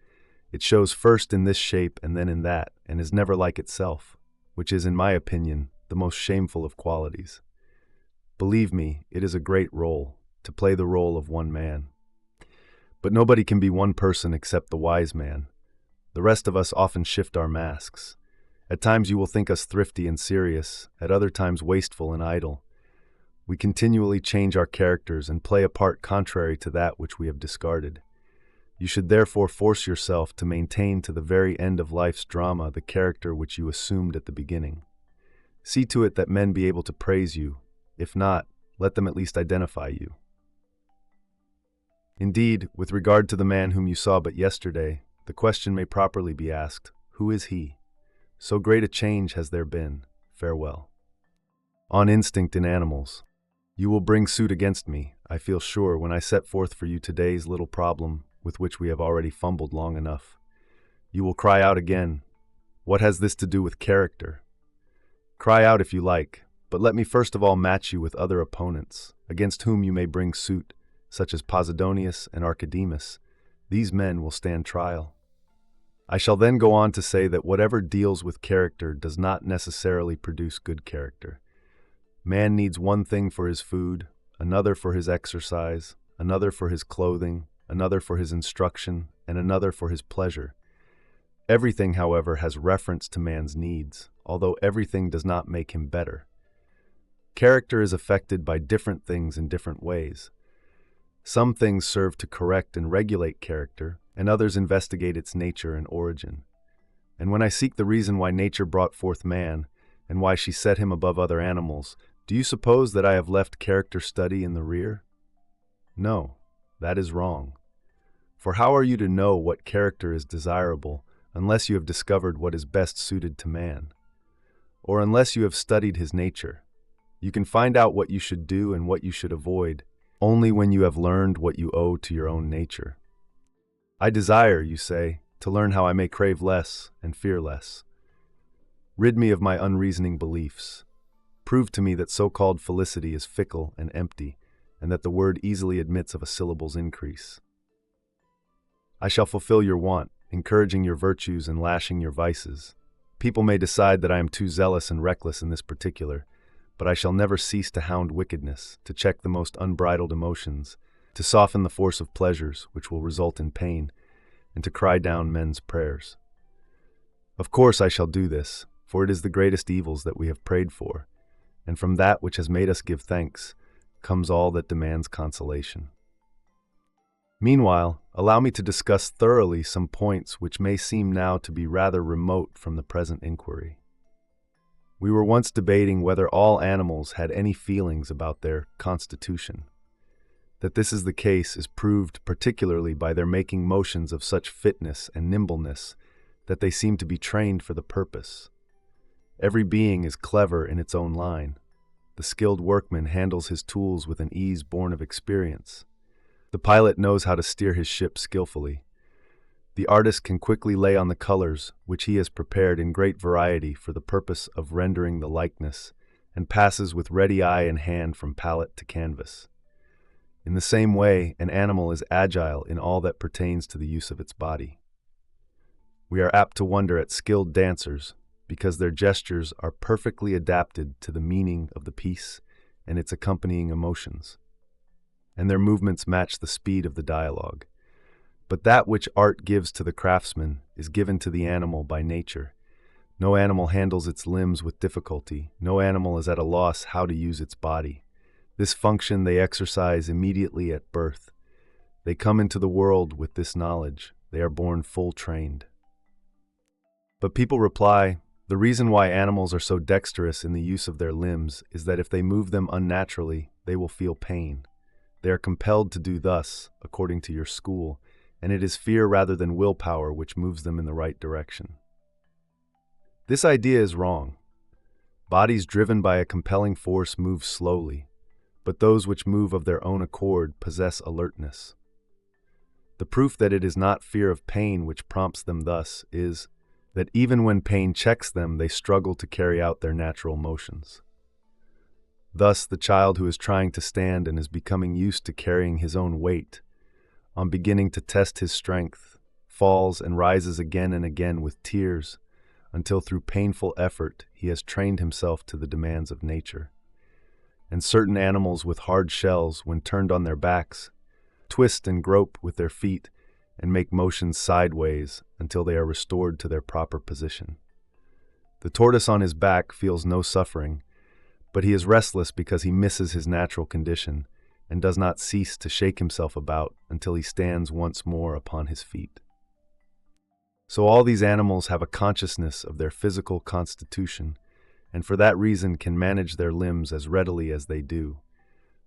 It shows first in this shape and then in that, and is never like itself, which is, in my opinion, the most shameful of qualities. Believe me, it is a great role, to play the role of one man. But nobody can be one person except the wise man. The rest of us often shift our masks. At times you will think us thrifty and serious, at other times wasteful and idle. We continually change our characters and play a part contrary to that which we have discarded. You should therefore force yourself to maintain to the very end of life's drama the character which you assumed at the beginning. See to it that men be able to praise you. If not, let them at least identify you. Indeed, with regard to the man whom you saw but yesterday, the question may properly be asked, who is he? So great a change has there been. Farewell. On instinct in animals. You will bring suit against me, I feel sure, when I set forth for you today's little problem with which we have already fumbled long enough. You will cry out again, "What has this to do with character?" Cry out if you like, but let me first of all match you with other opponents, against whom you may bring suit, such as Posidonius and Archidemus. These men will stand trial. I shall then go on to say that whatever deals with character does not necessarily produce good character. Man needs one thing for his food, another for his exercise, another for his clothing, another for his instruction, and another for his pleasure. Everything, however, has reference to man's needs, although everything does not make him better. Character is affected by different things in different ways. Some things serve to correct and regulate character, and others investigate its nature and origin. And when I seek the reason why nature brought forth man, and why she set him above other animals, do you suppose that I have left character study in the rear? No, that is wrong. For how are you to know what character is desirable unless you have discovered what is best suited to man? Or unless you have studied his nature? You can find out what you should do and what you should avoid only when you have learned what you owe to your own nature. I desire, you say, to learn how I may crave less and fear less. Rid me of my unreasoning beliefs. Prove to me that so-called felicity is fickle and empty, and that the word easily admits of a syllable's increase. I shall fulfill your want, encouraging your virtues and lashing your vices. People may decide that I am too zealous and reckless in this particular, but I shall never cease to hound wickedness, to check the most unbridled emotions, to soften the force of pleasures, which will result in pain, and to cry down men's prayers. Of course I shall do this, for it is the greatest evils that we have prayed for, and from that which has made us give thanks comes all that demands consolation. Meanwhile, allow me to discuss thoroughly some points which may seem now to be rather remote from the present inquiry. We were once debating whether all animals had any feelings about their constitution. That this is the case is proved particularly by their making motions of such fitness and nimbleness that they seem to be trained for the purpose. Every being is clever in its own line. The skilled workman handles his tools with an ease born of experience. The pilot knows how to steer his ship skillfully. The artist can quickly lay on the colors which he has prepared in great variety for the purpose of rendering the likeness, and passes with ready eye and hand from palette to canvas. In the same way, an animal is agile in all that pertains to the use of its body. We are apt to wonder at skilled dancers, because their gestures are perfectly adapted to the meaning of the piece and its accompanying emotions, and their movements match the speed of the dialogue. But that which art gives to the craftsman is given to the animal by nature. No animal handles its limbs with difficulty. No animal is at a loss how to use its body. This function they exercise immediately at birth. They come into the world with this knowledge. They are born full trained. But people reply, the reason why animals are so dexterous in the use of their limbs is that if they move them unnaturally, they will feel pain. They are compelled to do thus, according to your school, and it is fear rather than willpower which moves them in the right direction. This idea is wrong. Bodies driven by a compelling force move slowly, but those which move of their own accord possess alertness. The proof that it is not fear of pain which prompts them thus is that even when pain checks them, they struggle to carry out their natural motions. Thus, the child who is trying to stand and is becoming used to carrying his own weight, on beginning to test his strength, falls and rises again and again with tears, until through painful effort he has trained himself to the demands of nature. And certain animals with hard shells, when turned on their backs, twist and grope with their feet and make motions sideways until they are restored to their proper position. The tortoise on his back feels no suffering, but he is restless because he misses his natural condition and does not cease to shake himself about until he stands once more upon his feet. So all these animals have a consciousness of their physical constitution, and for that reason can manage their limbs as readily as they do.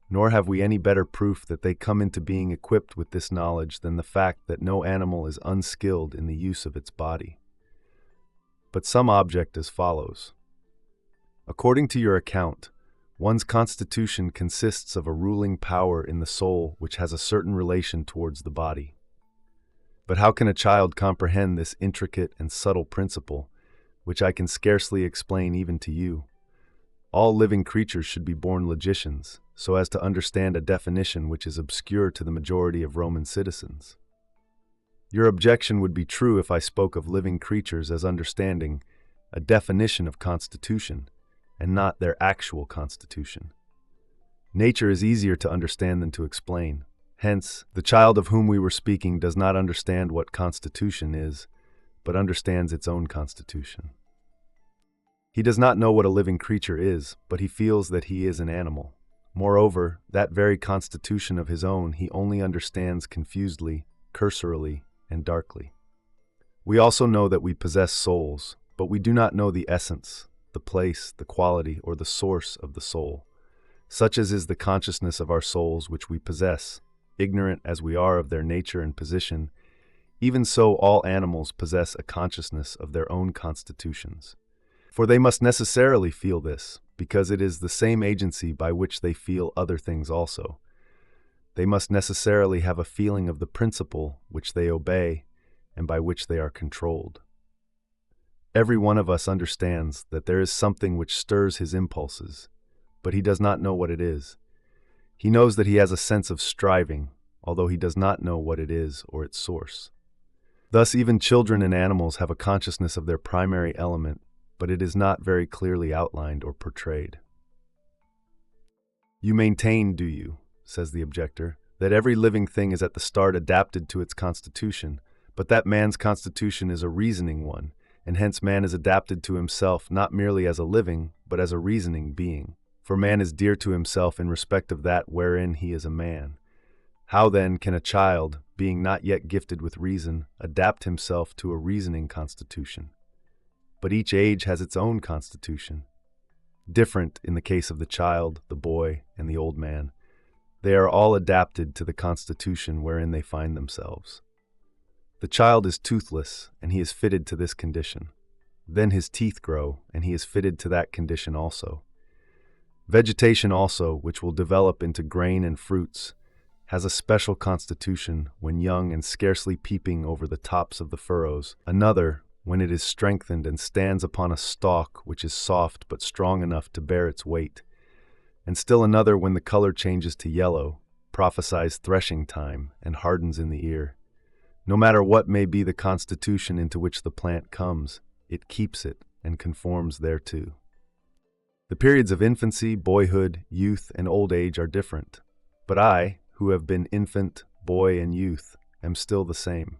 Nor have we any better proof that they come into being equipped with this knowledge than the fact that no animal is unskilled in the use of its body. But some object as follows. According to your account, one's constitution consists of a ruling power in the soul which has a certain relation towards the body. But how can a child comprehend this intricate and subtle principle, which I can scarcely explain even to you? All living creatures should be born logicians, so as to understand a definition which is obscure to the majority of Roman citizens. Your objection would be true if I spoke of living creatures as understanding a definition of constitution, and not their actual constitution. Nature is easier to understand than to explain. Hence, the child of whom we were speaking does not understand what constitution is, but understands its own constitution. He does not know what a living creature is, but he feels that he is an animal. Moreover, that very constitution of his own he only understands confusedly, cursorily, and darkly. We also know that we possess souls, but we do not know the essence, the place, the quality, or the source of the soul. Such as is the consciousness of our souls which we possess, ignorant as we are of their nature and position, even so all animals possess a consciousness of their own constitutions. For they must necessarily feel this, because it is the same agency by which they feel other things also. They must necessarily have a feeling of the principle which they obey and by which they are controlled. Every one of us understands that there is something which stirs his impulses, but he does not know what it is. He knows that he has a sense of striving, although he does not know what it is or its source. Thus, even children and animals have a consciousness of their primary element, but it is not very clearly outlined or portrayed. You maintain, do you, says the objector, that every living thing is at the start adapted to its constitution, but that man's constitution is a reasoning one, and hence man is adapted to himself not merely as a living, but as a reasoning being. For man is dear to himself in respect of that wherein he is a man. How then can a child, being not yet gifted with reason, adapt himself to a reasoning constitution? But each age has its own constitution. Different in the case of the child, the boy, and the old man. They are all adapted to the constitution wherein they find themselves. The child is toothless, and he is fitted to this condition. Then his teeth grow, and he is fitted to that condition also. Vegetation also, which will develop into grain and fruits, has a special constitution when young and scarcely peeping over the tops of the furrows, another when it is strengthened and stands upon a stalk which is soft but strong enough to bear its weight, and still another when the color changes to yellow, prophesies threshing time, and hardens in the ear. No matter what may be the constitution into which the plant comes, it keeps it and conforms thereto. The periods of infancy, boyhood, youth, and old age are different, but I, who have been infant, boy, and youth, am still the same.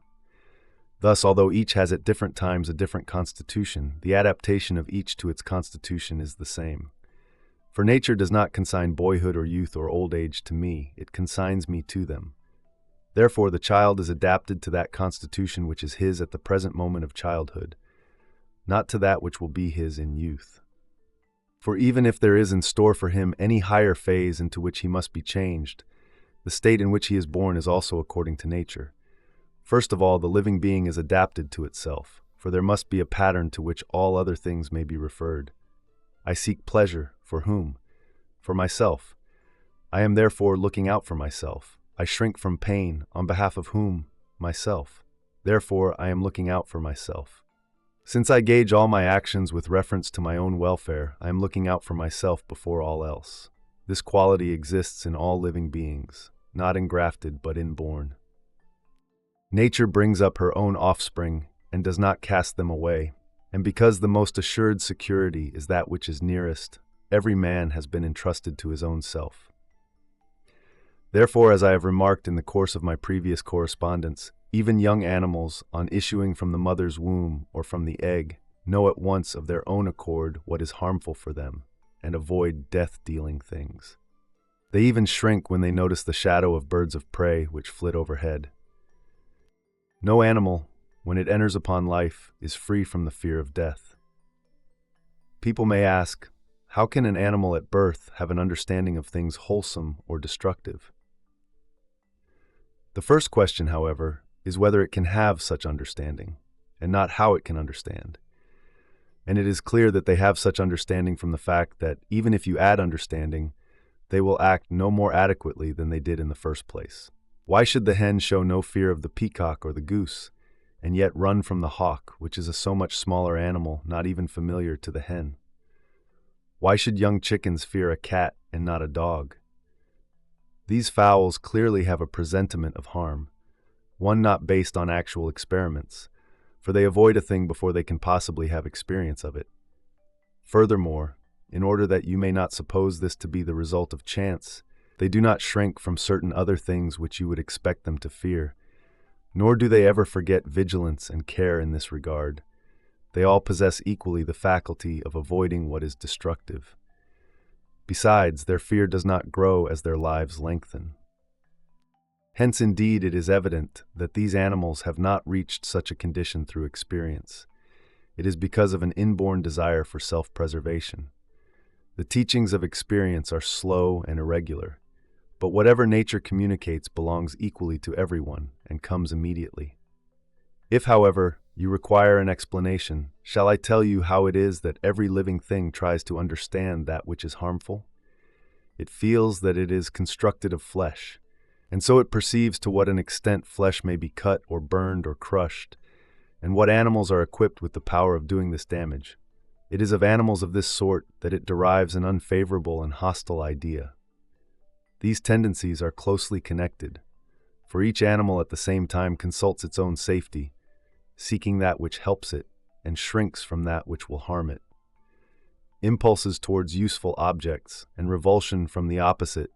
Thus, although each has at different times a different constitution, the adaptation of each to its constitution is the same. For nature does not consign boyhood or youth or old age to me, it consigns me to them. Therefore, the child is adapted to that constitution which is his at the present moment of childhood, not to that which will be his in youth. For even if there is in store for him any higher phase into which he must be changed, the state in which he is born is also according to nature. First of all, the living being is adapted to itself, for there must be a pattern to which all other things may be referred. I seek pleasure, for whom? For myself. I am therefore looking out for myself. I shrink from pain, on behalf of whom? Myself. Therefore, I am looking out for myself. Since I gauge all my actions with reference to my own welfare, I am looking out for myself before all else. This quality exists in all living beings, not engrafted but inborn. Nature brings up her own offspring and does not cast them away, and because the most assured security is that which is nearest, every man has been entrusted to his own self. Therefore, as I have remarked in the course of my previous correspondence, even young animals, on issuing from the mother's womb or from the egg, know at once of their own accord what is harmful for them, and avoid death-dealing things. They even shrink when they notice the shadow of birds of prey which flit overhead. No animal, when it enters upon life, is free from the fear of death. People may ask, how can an animal at birth have an understanding of things wholesome or destructive? The first question, however, is whether it can have such understanding, and not how it can understand. And it is clear that they have such understanding from the fact that, even if you add understanding, they will act no more adequately than they did in the first place. Why should the hen show no fear of the peacock or the goose, and yet run from the hawk, which is a so much smaller animal, not even familiar to the hen? Why should young chickens fear a cat and not a dog? These fowls clearly have a presentiment of harm, one not based on actual experiments, for they avoid a thing before they can possibly have experience of it. Furthermore, in order that you may not suppose this to be the result of chance, they do not shrink from certain other things which you would expect them to fear, nor do they ever forget vigilance and care in this regard. They all possess equally the faculty of avoiding what is destructive. Besides, their fear does not grow as their lives lengthen. Hence, indeed, it is evident that these animals have not reached such a condition through experience. It is because of an inborn desire for self-preservation. The teachings of experience are slow and irregular, but whatever nature communicates belongs equally to everyone and comes immediately. If, however, you require an explanation, shall I tell you how it is that every living thing tries to understand that which is harmful? It feels that it is constructed of flesh, and so it perceives to what an extent flesh may be cut or burned or crushed, and what animals are equipped with the power of doing this damage. It is of animals of this sort that it derives an unfavorable and hostile idea. These tendencies are closely connected, for each animal at the same time consults its own safety, seeking that which helps it and shrinks from that which will harm it. Impulses towards useful objects and revulsion from the opposite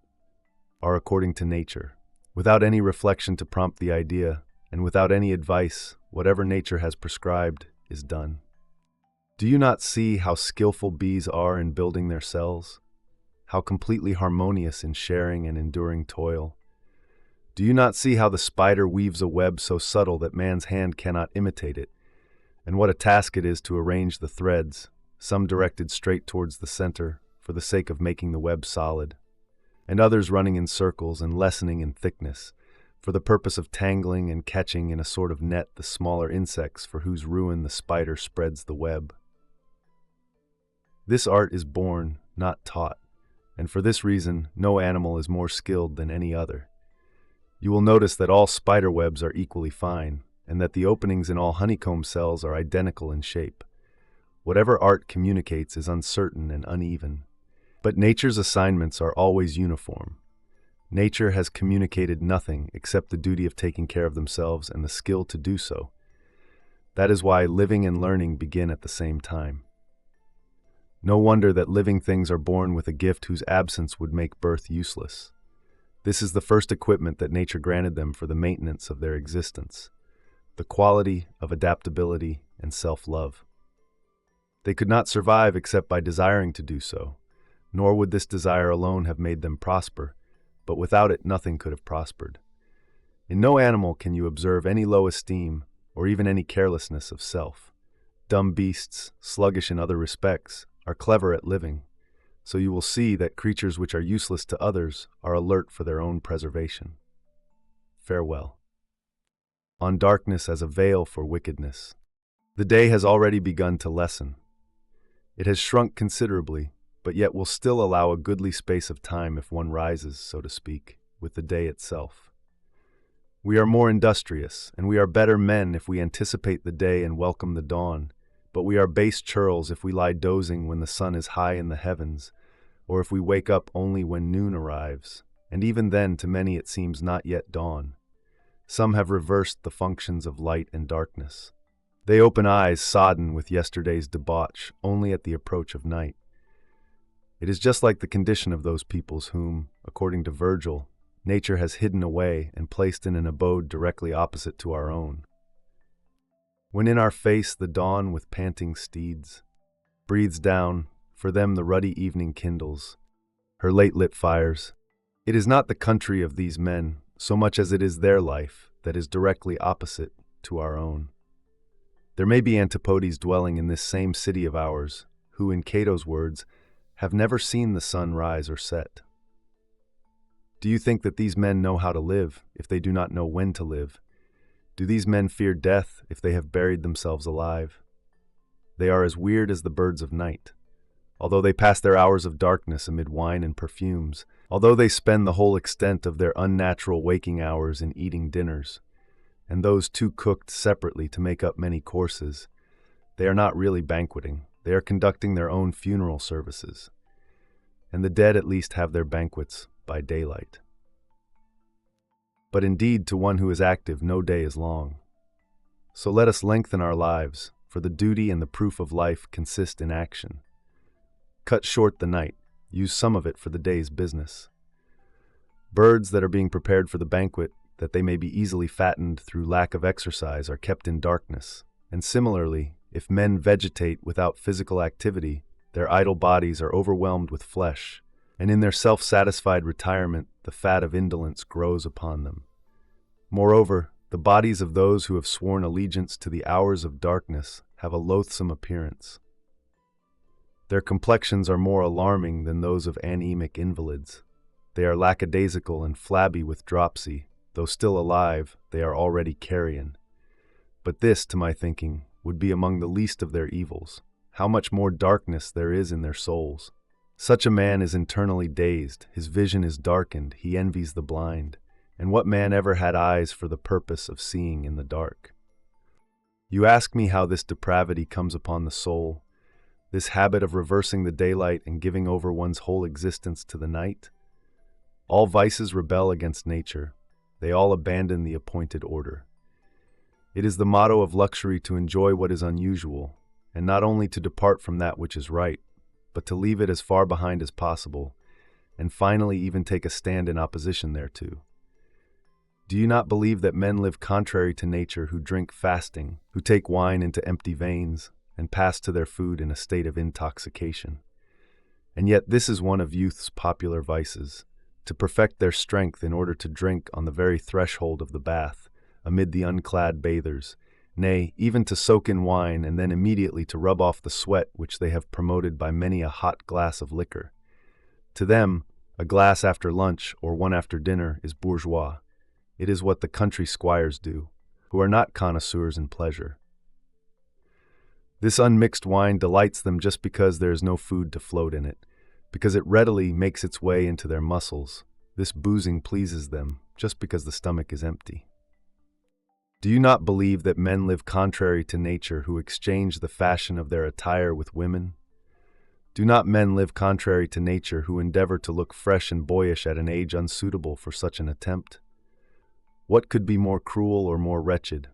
are according to nature. Without any reflection to prompt the idea, and without any advice, whatever nature has prescribed is done. Do you not see how skillful bees are in building their cells? How completely harmonious in sharing and enduring toil? Do you not see how the spider weaves a web so subtle that man's hand cannot imitate it, and what a task it is to arrange the threads, some directed straight towards the center for the sake of making the web solid, and others running in circles and lessening in thickness, for the purpose of tangling and catching in a sort of net the smaller insects for whose ruin the spider spreads the web. This art is born, not taught, and for this reason no animal is more skilled than any other. You will notice that all spider webs are equally fine, and that the openings in all honeycomb cells are identical in shape. Whatever art communicates is uncertain and uneven, but nature's assignments are always uniform. Nature has communicated nothing except the duty of taking care of themselves and the skill to do so. That is why living and learning begin at the same time. No wonder that living things are born with a gift whose absence would make birth useless. This is the first equipment that nature granted them for the maintenance of their existence, the quality of adaptability and self-love. They could not survive except by desiring to do so, nor would this desire alone have made them prosper, but without it nothing could have prospered. In no animal can you observe any low esteem or even any carelessness of self. Dumb beasts, sluggish in other respects, are clever at living, so you will see that creatures which are useless to others are alert for their own preservation. Farewell. On darkness as a veil for wickedness. The day has already begun to lessen. It has shrunk considerably, but yet will still allow a goodly space of time if one rises, so to speak, with the day itself. We are more industrious, and we are better men if we anticipate the day and welcome the dawn, but we are base churls if we lie dozing when the sun is high in the heavens, or if we wake up only when noon arrives, and even then to many it seems not yet dawn. Some have reversed the functions of light and darkness. They open eyes sodden with yesterday's debauch only at the approach of night. It is just like the condition of those peoples whom, according to Virgil, nature has hidden away and placed in an abode directly opposite to our own. When in our face the dawn with panting steeds breathes down, for them the ruddy evening kindles her late-lit fires. It is not the country of these men, so much as it is their life, that is directly opposite to our own. There may be antipodes dwelling in this same city of ours, who, in Cato's words, have never seen the sun rise or set. Do you think that these men know how to live if they do not know when to live? Do these men fear death if they have buried themselves alive? They are as weird as the birds of night. Although they pass their hours of darkness amid wine and perfumes, although they spend the whole extent of their unnatural waking hours in eating dinners, and those too cooked separately to make up many courses, they are not really banqueting. They are conducting their own funeral services. And the dead at least have their banquets by daylight. But indeed, to one who is active, no day is long. So let us lengthen our lives, for the duty and the proof of life consist in action. Cut short the night, use some of it for the day's business. Birds that are being prepared for the banquet, that they may be easily fattened through lack of exercise, are kept in darkness, and similarly, if men vegetate without physical activity, their idle bodies are overwhelmed with flesh, and in their self-satisfied retirement the fat of indolence grows upon them. Moreover, the bodies of those who have sworn allegiance to the hours of darkness have a loathsome appearance. Their complexions are more alarming than those of anemic invalids. They are lackadaisical and flabby with dropsy. Though still alive, they are already carrion. But this, to my thinking, would be among the least of their evils. How much more darkness there is in their souls. Such a man is internally dazed, his vision is darkened, he envies the blind. And what man ever had eyes for the purpose of seeing in the dark? You ask me how this depravity comes upon the soul, this habit of reversing the daylight and giving over one's whole existence to the night? All vices rebel against nature. They all abandon the appointed order. It is the motto of luxury to enjoy what is unusual, and not only to depart from that which is right, but to leave it as far behind as possible, and finally even take a stand in opposition thereto. Do you not believe that men live contrary to nature who drink fasting, who take wine into empty veins, and pass to their food in a state of intoxication? And yet this is one of youth's popular vices, to perfect their strength in order to drink on the very threshold of the bath, amid the unclad bathers, nay, even to soak in wine and then immediately to rub off the sweat which they have promoted by many a hot glass of liquor. To them, a glass after lunch or one after dinner is bourgeois. It is what the country squires do, who are not connoisseurs in pleasure. This unmixed wine delights them just because there is no food to float in it, because it readily makes its way into their muscles. This boozing pleases them just because the stomach is empty. Do you not believe that men live contrary to nature who exchange the fashion of their attire with women? Do not men live contrary to nature who endeavor to look fresh and boyish at an age unsuitable for such an attempt? What could be more cruel or more wretched?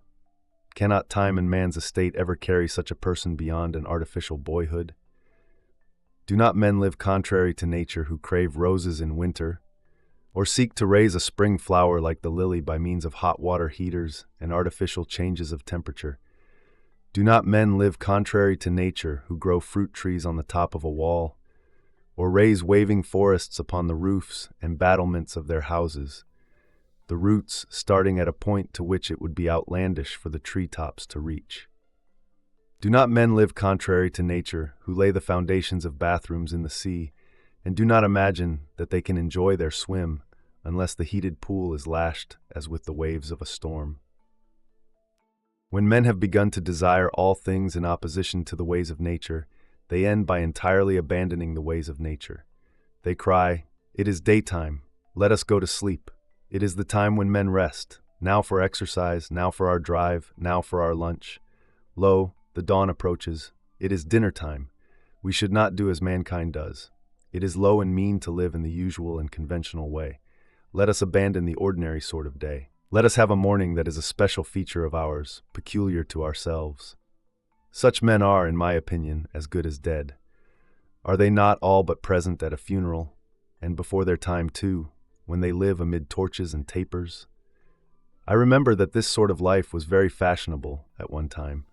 Cannot time and man's estate ever carry such a person beyond an artificial boyhood? Do not men live contrary to nature who crave roses in winter, or seek to raise a spring flower like the lily by means of hot water heaters and artificial changes of temperature? Do not men live contrary to nature who grow fruit trees on the top of a wall, or raise waving forests upon the roofs and battlements of their houses, the roots starting at a point to which it would be outlandish for the treetops to reach? Do not men live contrary to nature who lay the foundations of bathrooms in the sea, and do not imagine that they can enjoy their swim unless the heated pool is lashed as with the waves of a storm? When men have begun to desire all things in opposition to the ways of nature, they end by entirely abandoning the ways of nature. They cry, "It is daytime, let us go to sleep. It is the time when men rest, now for exercise, now for our drive, now for our lunch. Lo, the dawn approaches. It is dinner time. We should not do as mankind does. It is low and mean to live in the usual and conventional way. Let us abandon the ordinary sort of day. Let us have a morning that is a special feature of ours, peculiar to ourselves." Such men are, in my opinion, as good as dead. Are they not all but present at a funeral, and before their time too, when they live amid torches and tapers? I remember that this sort of life was very fashionable at one time.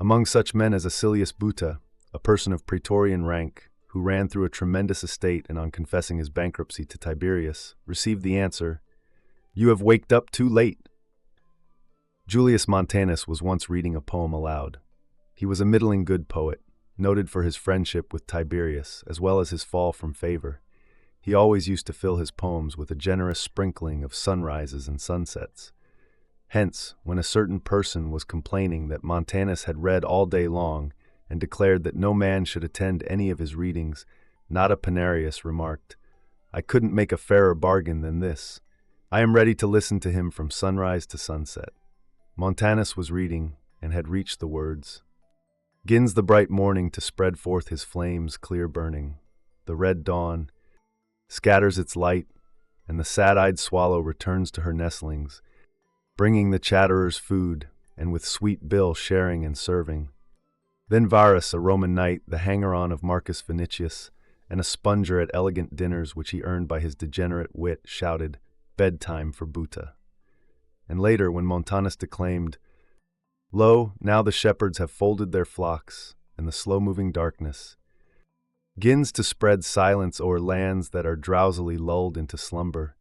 Among such men as Acilius Buta, a person of praetorian rank, who ran through a tremendous estate and on confessing his bankruptcy to Tiberius, received the answer, "You have waked up too late." Julius Montanus was once reading a poem aloud. He was a middling good poet, noted for his friendship with Tiberius, as well as his fall from favor. He always used to fill his poems with a generous sprinkling of sunrises and sunsets. Hence, when a certain person was complaining that Montanus had read all day long and declared that no man should attend any of his readings, Nota Panarius remarked, "I couldn't make a fairer bargain than this. I am ready to listen to him from sunrise to sunset." Montanus was reading and had reached the words, "'Gins the bright morning to spread forth his flames clear burning. The red dawn scatters its light, and the sad-eyed swallow returns to her nestlings, bringing the chatterer's food, and with sweet bill sharing and serving. Then Varus, a Roman knight, the hanger-on of Marcus Vinicius, and a sponger at elegant dinners which he earned by his degenerate wit, shouted, 'Bedtime for Buta.' And later, when Montanus declaimed, 'Lo, now the shepherds have folded their flocks, and the slow-moving darkness gins to spread silence o'er lands that are drowsily lulled into slumber,'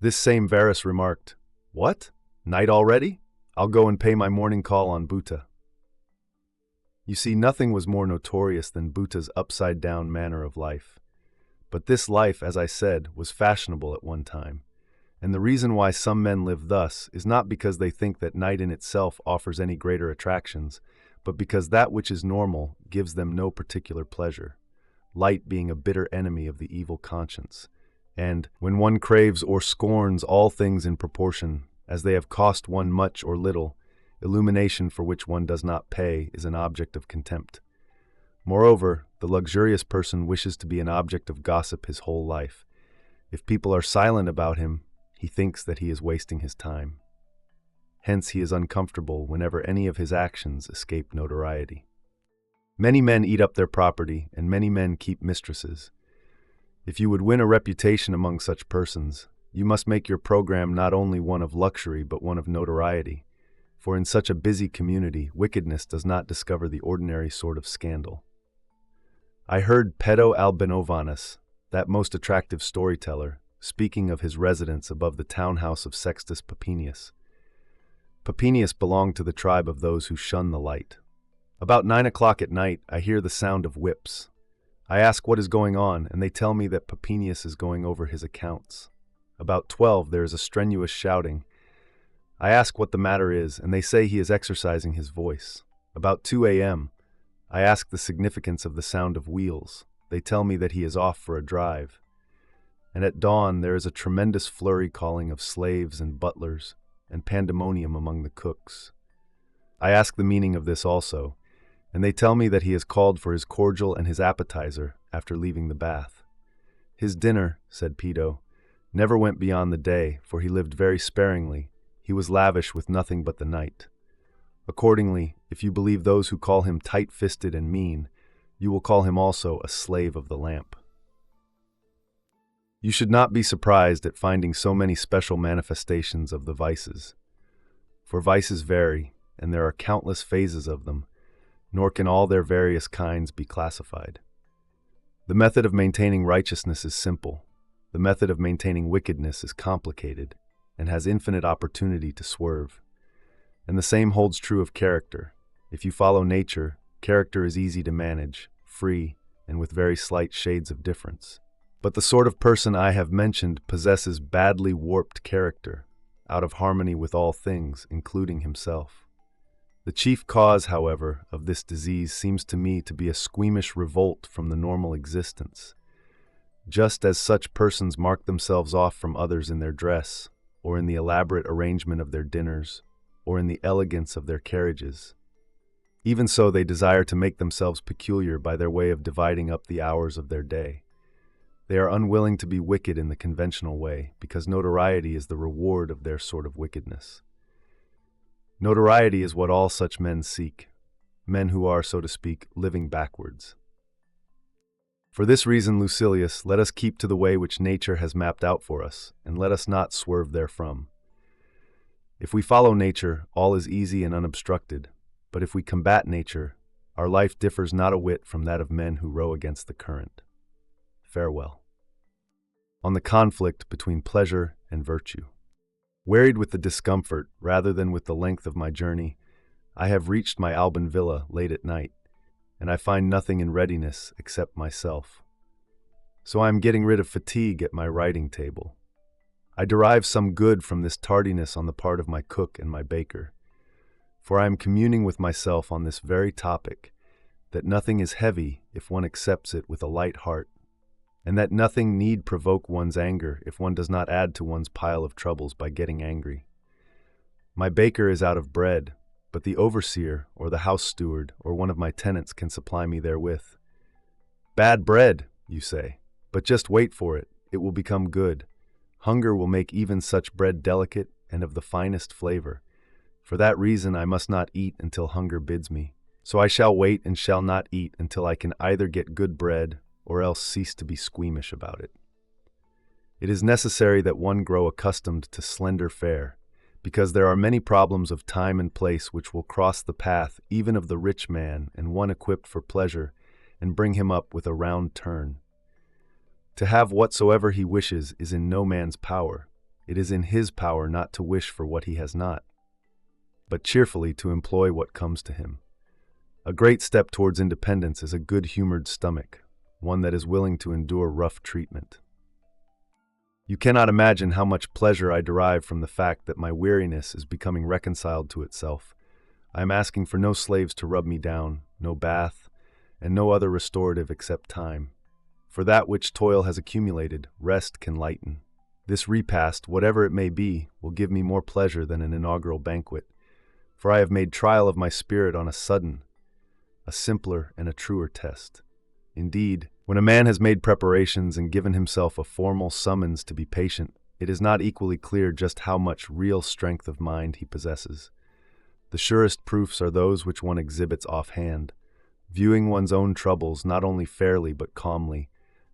this same Varus remarked, What? Night already? I'll go and pay my morning call on Buddha. You see, nothing was more notorious than Buddha's upside-down manner of life. But this life, as I said, was fashionable at one time. And the reason why some men live thus is not because they think that night in itself offers any greater attractions, but because that which is normal gives them no particular pleasure, light being a bitter enemy of the evil conscience. And, when one craves or scorns all things in proportion, as they have cost one much or little, illumination for which one does not pay is an object of contempt. Moreover, the luxurious person wishes to be an object of gossip his whole life. If people are silent about him, he thinks that he is wasting his time. Hence he is uncomfortable whenever any of his actions escape notoriety. Many men eat up their property, and many men keep mistresses. If you would win a reputation among such persons, you must make your program not only one of luxury but one of notoriety. For in such a busy community, wickedness does not discover the ordinary sort of scandal. I heard Pedo Albinovanus, that most attractive storyteller, speaking of his residence above the townhouse of Sextus Papinius. Papinius belonged to the tribe of those who shun the light. About 9 o'clock at night, I hear the sound of whips. I ask what is going on, and they tell me that Papinius is going over his accounts. About 12, there is a strenuous shouting. I ask what the matter is, and they say he is exercising his voice. About 2 a.m., I ask the significance of the sound of wheels. They tell me that he is off for a drive. And at dawn, there is a tremendous flurry calling of slaves and butlers, and pandemonium among the cooks. I ask the meaning of this also, and they tell me that he has called for his cordial and his appetizer after leaving the bath. His dinner, said Pedo, never went beyond the day, for he lived very sparingly. He was lavish with nothing but the night. Accordingly, if you believe those who call him tight-fisted and mean, you will call him also a slave of the lamp. You should not be surprised at finding so many special manifestations of the vices. For vices vary, and there are countless phases of them, nor can all their various kinds be classified. The method of maintaining righteousness is simple. The method of maintaining wickedness is complicated, and has infinite opportunity to swerve. And the same holds true of character. If you follow nature, character is easy to manage, free, and with very slight shades of difference. But the sort of person I have mentioned possesses badly warped character, out of harmony with all things, including himself. The chief cause, however, of this disease seems to me to be a squeamish revolt from the normal existence. Just as such persons mark themselves off from others in their dress, or in the elaborate arrangement of their dinners, or in the elegance of their carriages. Even so, they desire to make themselves peculiar by their way of dividing up the hours of their day. They are unwilling to be wicked in the conventional way, because notoriety is the reward of their sort of wickedness. Notoriety is what all such men seek, men who are, so to speak, living backwards. For this reason, Lucilius, let us keep to the way which nature has mapped out for us, and let us not swerve therefrom. If we follow nature, all is easy and unobstructed, but if we combat nature, our life differs not a whit from that of men who row against the current. Farewell. On the conflict between pleasure and virtue. Wearied with the discomfort rather than with the length of my journey, I have reached my Alban villa late at night, and I find nothing in readiness except myself. So I am getting rid of fatigue at my writing table. I derive some good from this tardiness on the part of my cook and my baker, for I am communing with myself on this very topic, that nothing is heavy if one accepts it with a light heart, and that nothing need provoke one's anger if one does not add to one's pile of troubles by getting angry. My baker is out of bread, but the overseer, or the house steward, or one of my tenants can supply me therewith. Bad bread, you say, but just wait for it, it will become good. Hunger will make even such bread delicate and of the finest flavor. For that reason I must not eat until hunger bids me. So I shall wait and shall not eat until I can either get good bread or else cease to be squeamish about it. It is necessary that one grow accustomed to slender fare, because there are many problems of time and place which will cross the path even of the rich man and one equipped for pleasure, and bring him up with a round turn. To have whatsoever he wishes is in no man's power, It is in his power not to wish for what he has not, but cheerfully to employ what comes to him. A great step towards independence is a good-humored stomach, one that is willing to endure rough treatment. You cannot imagine how much pleasure I derive from the fact that my weariness is becoming reconciled to itself. I am asking for no slaves to rub me down, no bath, and no other restorative except time. For that which toil has accumulated, rest can lighten. This repast, whatever it may be, will give me more pleasure than an inaugural banquet, for I have made trial of my spirit on a sudden, a simpler and a truer test. Indeed, when a man has made preparations and given himself a formal summons to be patient, it is not equally clear just how much real strength of mind he possesses. The surest proofs are those which one exhibits offhand, viewing one's own troubles not only fairly but calmly,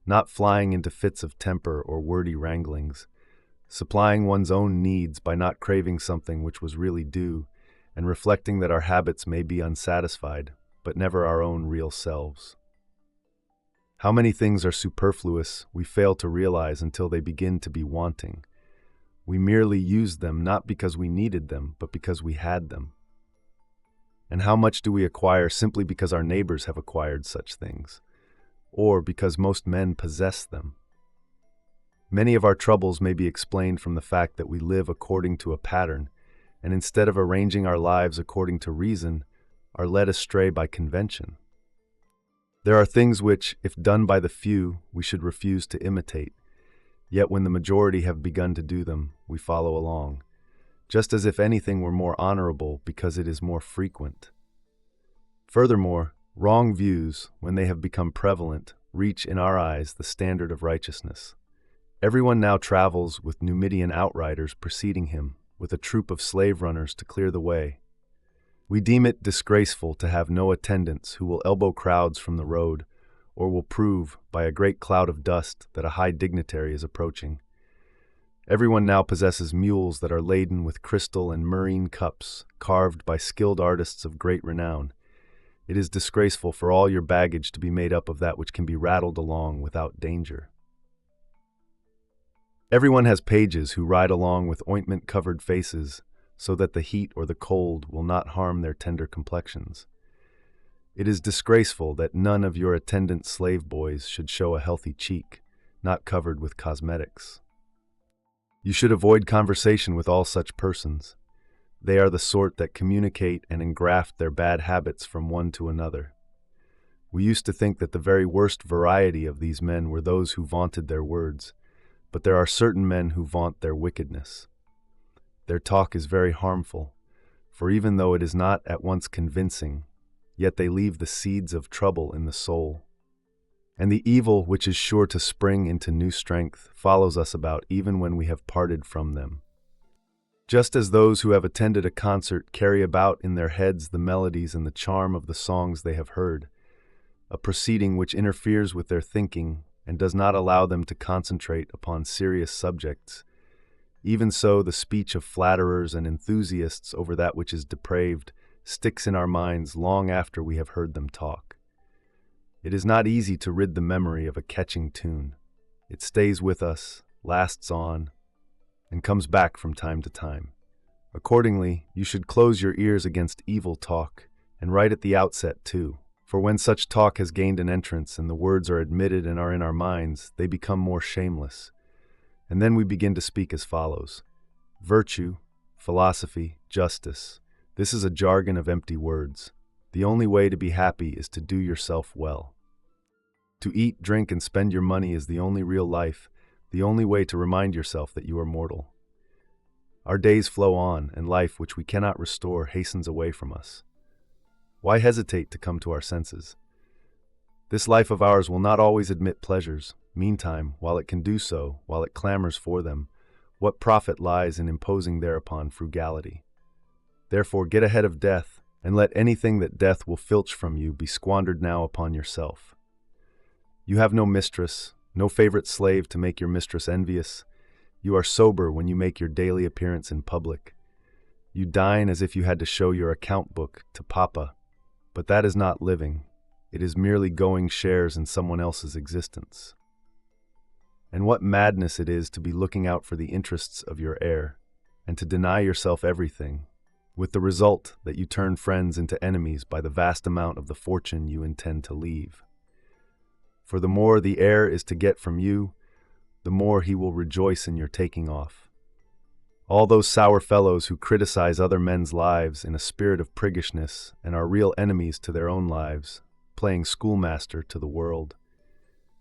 not flying into fits of temper or wordy wranglings, supplying one's own needs by not craving something which was really due, and reflecting that our habits may be unsatisfied, but never our own real selves. How many things are superfluous we fail to realize until they begin to be wanting. We merely used them not because we needed them, but because we had them. And how much do we acquire simply because our neighbors have acquired such things, or because most men possess them? Many of our troubles may be explained from the fact that we live according to a pattern, and instead of arranging our lives according to reason, are led astray by convention. There are things which, if done by the few, we should refuse to imitate, yet when the majority have begun to do them, we follow along, just as if anything were more honorable because it is more frequent. Furthermore, wrong views, when they have become prevalent, reach in our eyes the standard of righteousness. Everyone now travels with Numidian outriders preceding him, with a troop of slave runners to clear the way. We deem it disgraceful to have no attendants who will elbow crowds from the road, or will prove, by a great cloud of dust, that a high dignitary is approaching. Everyone now possesses mules that are laden with crystal and murrhine cups, carved by skilled artists of great renown. It is disgraceful for all your baggage to be made up of that which can be rattled along without danger. Everyone has pages who ride along with ointment-covered faces, so that the heat or the cold will not harm their tender complexions. It is disgraceful that none of your attendant slave boys should show a healthy cheek, not covered with cosmetics. You should avoid conversation with all such persons. They are the sort that communicate and engraft their bad habits from one to another. We used to think that the very worst variety of these men were those who vaunted their words, but there are certain men who vaunt their wickedness. Their talk is very harmful, for even though it is not at once convincing, yet they leave the seeds of trouble in the soul. And the evil which is sure to spring into new strength follows us about even when we have parted from them. Just as those who have attended a concert carry about in their heads the melodies and the charm of the songs they have heard, a proceeding which interferes with their thinking and does not allow them to concentrate upon serious subjects, even so the speech of flatterers and enthusiasts over that which is depraved sticks in our minds long after we have heard them talk. It is not easy to rid the memory of a catching tune. It stays with us, lasts on, and comes back from time to time. Accordingly, you should close your ears against evil talk, and right at the outset too, for when such talk has gained an entrance and the words are admitted and are in our minds, they become more shameless. And then we begin to speak as follows: virtue, philosophy, justice. This is a jargon of empty words. The only way to be happy is to do yourself well. To eat, drink, and spend your money is the only real life, the only way to remind yourself that you are mortal. Our days flow on, and life, which we cannot restore, hastens away from us. Why hesitate to come to our senses? This life of ours will not always admit pleasures. Meantime, while it can do so, while it clamors for them, what profit lies in imposing thereupon frugality? Therefore, get ahead of death, and let anything that death will filch from you be squandered now upon yourself. You have no mistress, no favorite slave to make your mistress envious. You are sober when you make your daily appearance in public. You dine as if you had to show your account book to Papa, but that is not living. It is merely going shares in someone else's existence. And what madness it is to be looking out for the interests of your heir, and to deny yourself everything, with the result that you turn friends into enemies by the vast amount of the fortune you intend to leave. For the more the heir is to get from you, the more he will rejoice in your taking off. All those sour fellows who criticize other men's lives in a spirit of priggishness and are real enemies to their own lives, playing schoolmaster to the world,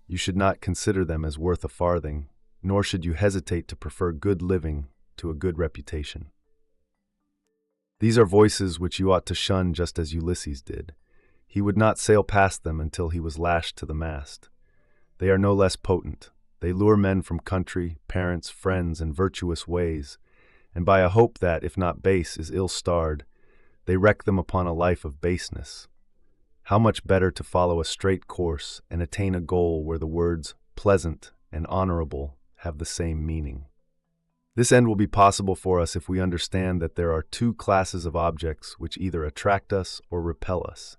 you should not consider them as worth a farthing, nor should you hesitate to prefer good living to a good reputation. These are voices which you ought to shun just as Ulysses did. He would not sail past them until he was lashed to the mast. They are no less potent. They lure men from country, parents, friends, and virtuous ways, and by a hope that, if not base, is ill-starred, they wreck them upon a life of baseness. How much better to follow a straight course and attain a goal where the words pleasant and honorable have the same meaning. This end will be possible for us if we understand that there are two classes of objects which either attract us or repel us.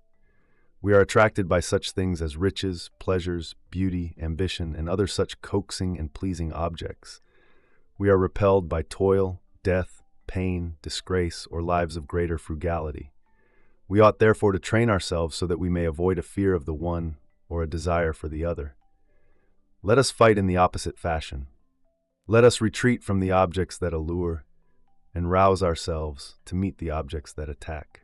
We are attracted by such things as riches, pleasures, beauty, ambition, and other such coaxing and pleasing objects. We are repelled by toil, death, pain, disgrace, or lives of greater frugality. We ought therefore to train ourselves so that we may avoid a fear of the one or a desire for the other. Let us fight in the opposite fashion. Let us retreat from the objects that allure and rouse ourselves to meet the objects that attack.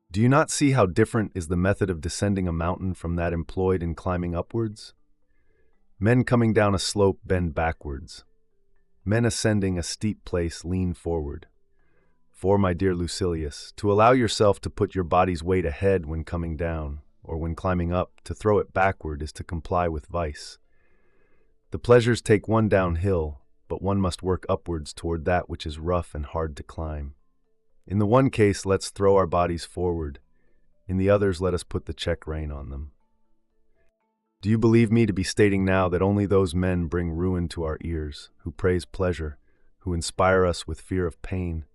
Do you not see how different is the method of descending a mountain from that employed in climbing upwards? Men coming down a slope bend backwards. Men ascending a steep place lean forward. For, my dear Lucilius, to allow yourself to put your body's weight ahead when coming down, or when climbing up, to throw it backward is to comply with vice. The pleasures take one downhill, but one must work upwards toward that which is rough and hard to climb. In the one case, let's throw our bodies forward. In the others, let us put the check rein on them. Do you believe me to be stating now that only those men bring ruin to our ears, who praise pleasure, who inspire us with fear of pain,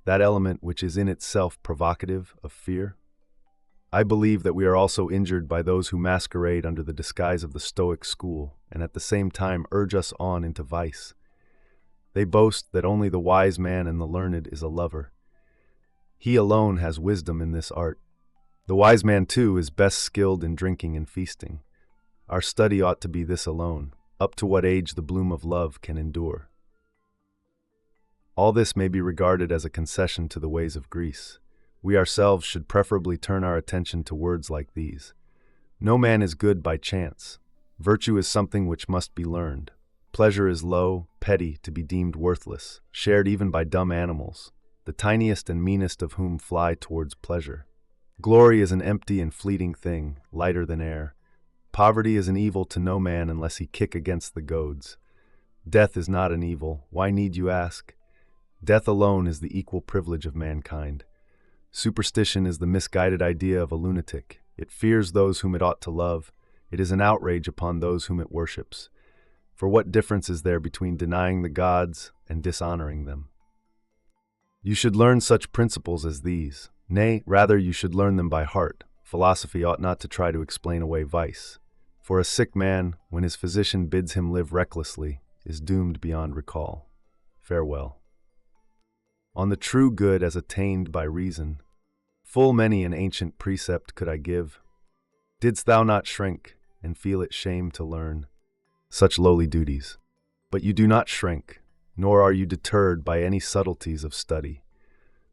that element which is in itself provocative of fear? I believe that we are also injured by those who masquerade under the disguise of the Stoic school, and at the same time urge us on into vice. They boast that only the wise man and the learned is a lover. He alone has wisdom in this art. The wise man, too, is best skilled in drinking and feasting. Our study ought to be this alone, up to what age the bloom of love can endure. All this may be regarded as a concession to the ways of Greece. We ourselves should preferably turn our attention to words like these. No man is good by chance. Virtue is something which must be learned. Pleasure is low, petty, to be deemed worthless, shared even by dumb animals, the tiniest and meanest of whom fly towards pleasure. Glory is an empty and fleeting thing, lighter than air. Poverty is an evil to no man unless he kick against the goads. Death is not an evil. Why need you ask? Death alone is the equal privilege of mankind. Superstition is the misguided idea of a lunatic. It fears those whom it ought to love. It is an outrage upon those whom it worships. For what difference is there between denying the gods and dishonoring them? You should learn such principles as these. Nay, rather you should learn them by heart. Philosophy ought not to try to explain away vice. For a sick man, when his physician bids him live recklessly, is doomed beyond recall. Farewell. On the true good as attained by reason, full many an ancient precept could I give. Didst thou not shrink, and feel it shame to learn such lowly duties? But you do not shrink, nor are you deterred by any subtleties of study,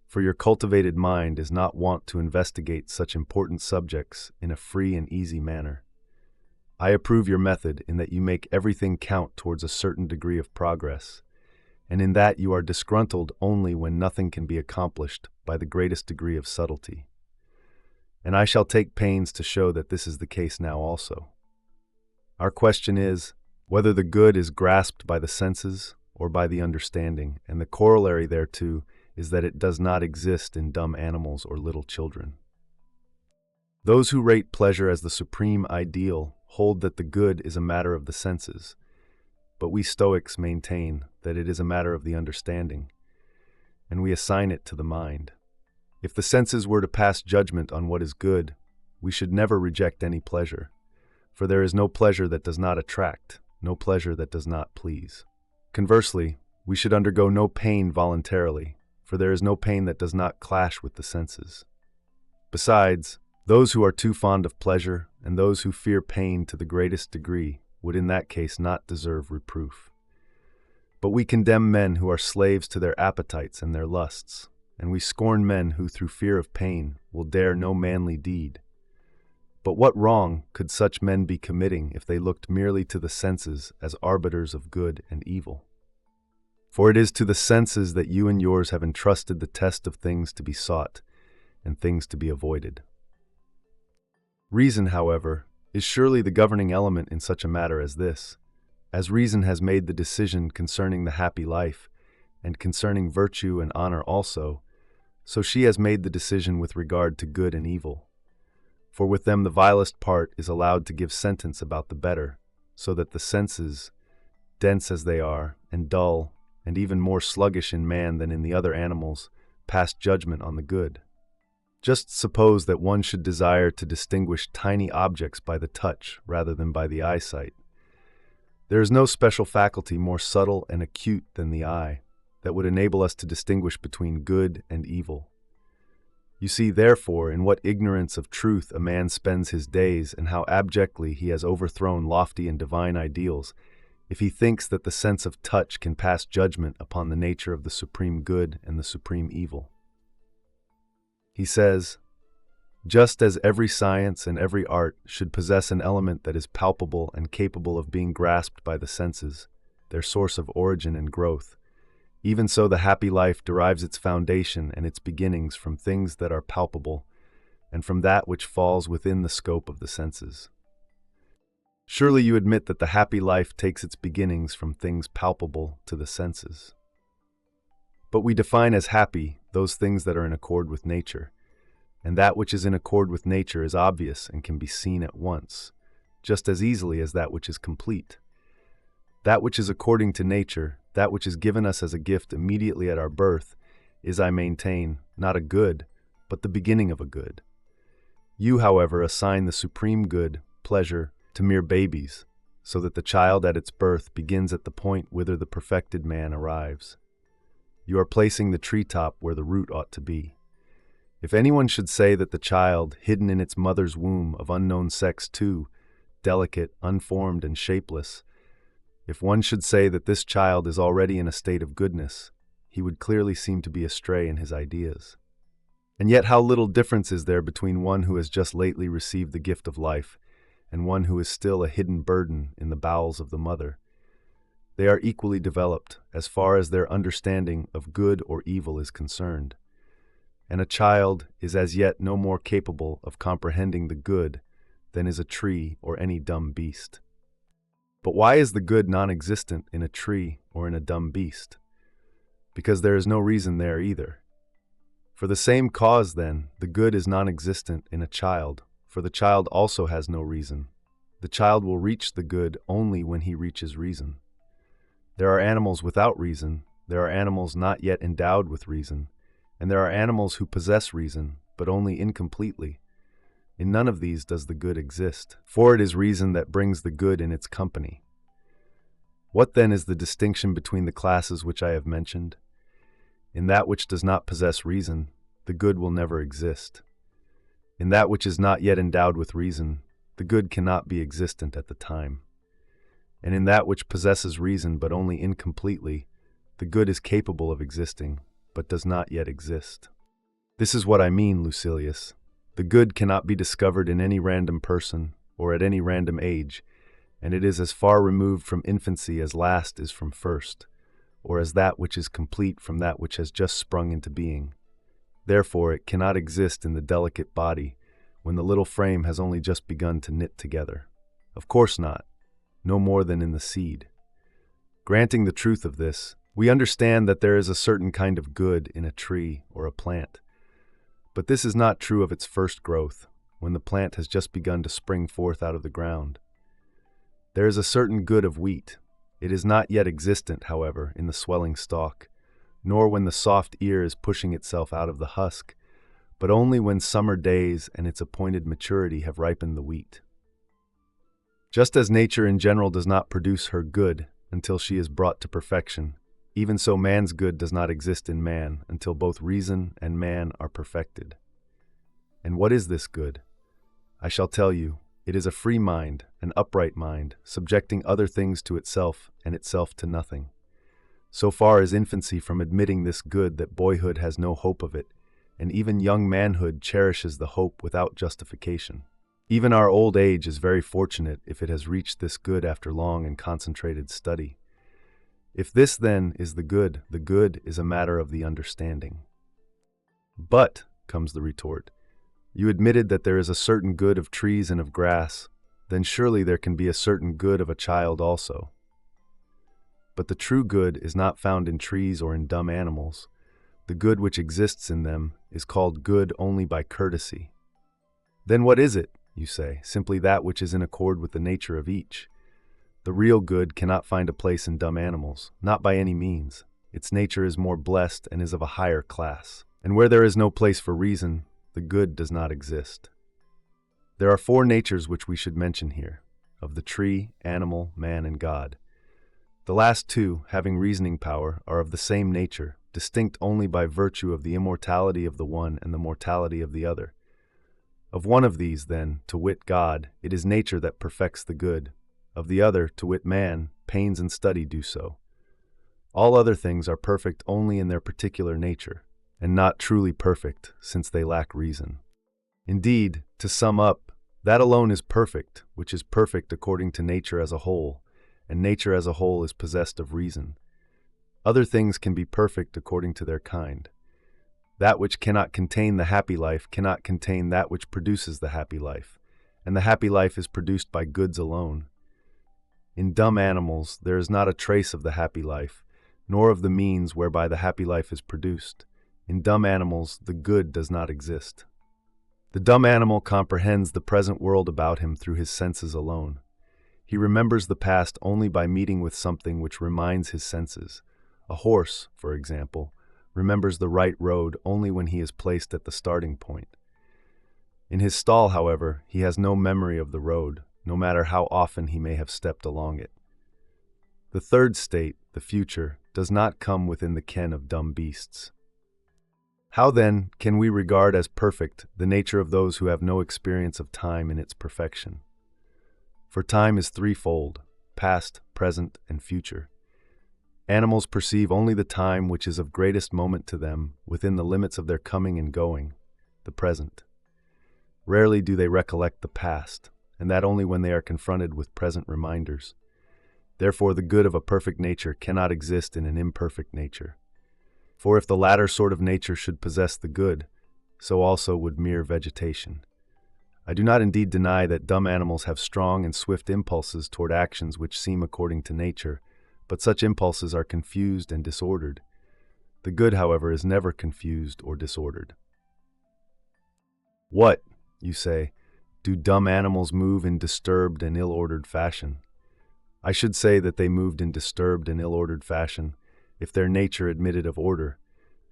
for your cultivated mind is not wont to investigate such important subjects in a free and easy manner. I approve your method in that you make everything count towards a certain degree of progress, and in that you are disgruntled only when nothing can be accomplished by the greatest degree of subtlety. And I shall take pains to show that this is the case now also. Our question is, whether the good is grasped by the senses or by the understanding, and the corollary thereto is that it does not exist in dumb animals or little children. Those who rate pleasure as the supreme ideal hold that the good is a matter of the senses, but we Stoics maintain that it is a matter of the understanding, and we assign it to the mind. If the senses were to pass judgment on what is good, we should never reject any pleasure, for there is no pleasure that does not attract, no pleasure that does not please. Conversely, we should undergo no pain voluntarily, for there is no pain that does not clash with the senses. Besides, those who are too fond of pleasure and those who fear pain to the greatest degree would in that case not deserve reproof. But we condemn men who are slaves to their appetites and their lusts, and we scorn men who through fear of pain will dare no manly deed. But what wrong could such men be committing if they looked merely to the senses as arbiters of good and evil? For it is to the senses that you and yours have entrusted the test of things to be sought and things to be avoided. Reason, however, is surely the governing element in such a matter as this. As reason has made the decision concerning the happy life, and concerning virtue and honor also, so she has made the decision with regard to good and evil. For with them the vilest part is allowed to give sentence about the better, so that the senses, dense as they are, and dull, and even more sluggish in man than in the other animals, pass judgment on the good. Just suppose that one should desire to distinguish tiny objects by the touch rather than by the eyesight. There is no special faculty more subtle and acute than the eye that would enable us to distinguish between good and evil. You see, therefore, in what ignorance of truth a man spends his days and how abjectly he has overthrown lofty and divine ideals, if he thinks that the sense of touch can pass judgment upon the nature of the supreme good and the supreme evil. He says, just as every science and every art should possess an element that is palpable and capable of being grasped by the senses, their source of origin and growth, even so the happy life derives its foundation and its beginnings from things that are palpable, and from that which falls within the scope of the senses. Surely you admit that the happy life takes its beginnings from things palpable to the senses. But we define as happy those things that are in accord with nature, and that which is in accord with nature is obvious and can be seen at once, just as easily as that which is complete. That which is according to nature, that which is given us as a gift immediately at our birth, is, I maintain, not a good, but the beginning of a good. You, however, assign the supreme good, pleasure, to mere babies, so that the child at its birth begins at the point whither the perfected man arrives. You are placing the treetop where the root ought to be. If anyone should say that the child, hidden in its mother's womb of unknown sex too, delicate, unformed, and shapeless, if one should say that this child is already in a state of goodness, he would clearly seem to be astray in his ideas. And yet how little difference is there between one who has just lately received the gift of life and one who is still a hidden burden in the bowels of the mother. They are equally developed as far as their understanding of good or evil is concerned, and a child is as yet no more capable of comprehending the good than is a tree or any dumb beast. But why is the good non-existent in a tree or in a dumb beast? Because there is no reason there either. For the same cause, then, the good is non-existent in a child, for the child also has no reason. The child will reach the good only when he reaches reason. There are animals without reason, there are animals not yet endowed with reason, and there are animals who possess reason, but only incompletely. In none of these does the good exist, for it is reason that brings the good in its company. What then is the distinction between the classes which I have mentioned? In that which does not possess reason, the good will never exist. In that which is not yet endowed with reason, the good cannot be existent at the time. And in that which possesses reason but only incompletely, the good is capable of existing, but does not yet exist. This is what I mean, Lucilius. The good cannot be discovered in any random person or at any random age, and it is as far removed from infancy as last is from first, or as that which is complete from that which has just sprung into being. Therefore, it cannot exist in the delicate body when the little frame has only just begun to knit together. Of course not, no more than in the seed. Granting the truth of this, we understand that there is a certain kind of good in a tree or a plant. But this is not true of its first growth, when the plant has just begun to spring forth out of the ground. There is a certain good of wheat. It is not yet existent, however, in the swelling stalk, nor when the soft ear is pushing itself out of the husk, but only when summer days and its appointed maturity have ripened the wheat. Just as nature in general does not produce her good until she is brought to perfection, even so man's good does not exist in man until both reason and man are perfected. And what is this good? I shall tell you, it is a free mind, an upright mind, subjecting other things to itself and itself to nothing. So far is infancy from admitting this good that boyhood has no hope of it, and even young manhood cherishes the hope without justification. Even our old age is very fortunate if it has reached this good after long and concentrated study. If this, then, is the good is a matter of the understanding. But, comes the retort, you admitted that there is a certain good of trees and of grass, then surely there can be a certain good of a child also. But the true good is not found in trees or in dumb animals. The good which exists in them is called good only by courtesy. Then what is it, you say? Simply that which is in accord with the nature of each. The real good cannot find a place in dumb animals, not by any means. Its nature is more blessed and is of a higher class. And where there is no place for reason, the good does not exist. There are 4 natures which we should mention here, of the tree, animal, man, and God. The last 2, having reasoning power, are of the same nature, distinct only by virtue of the immortality of the one and the mortality of the other. Of one of these, then, to wit God, it is nature that perfects the good. Of the other, to wit man, pains and study do so. All other things are perfect only in their particular nature, and not truly perfect, since they lack reason. Indeed, to sum up, that alone is perfect, which is perfect according to nature as a whole, and nature as a whole is possessed of reason. Other things can be perfect according to their kind. That which cannot contain the happy life cannot contain that which produces the happy life, and the happy life is produced by goods alone. In dumb animals, there is not a trace of the happy life, nor of the means whereby the happy life is produced. In dumb animals, the good does not exist. The dumb animal comprehends the present world about him through his senses alone. He remembers the past only by meeting with something which reminds his senses. A horse, for example, remembers the right road only when he is placed at the starting point. In his stall, however, he has no memory of the road, no matter how often he may have stepped along it. The third state, the future, does not come within the ken of dumb beasts. How, then, can we regard as perfect the nature of those who have no experience of time in its perfection? For time is threefold: past, present, and future. Animals perceive only the time which is of greatest moment to them within the limits of their coming and going, the present. Rarely do they recollect the past, and that only when they are confronted with present reminders. Therefore, the good of a perfect nature cannot exist in an imperfect nature. For if the latter sort of nature should possess the good, so also would mere vegetation. I do not indeed deny that dumb animals have strong and swift impulses toward actions which seem according to nature, but such impulses are confused and disordered. The good, however, is never confused or disordered. What, you say, do dumb animals move in disturbed and ill-ordered fashion? I should say that they moved in disturbed and ill-ordered fashion, if their nature admitted of order.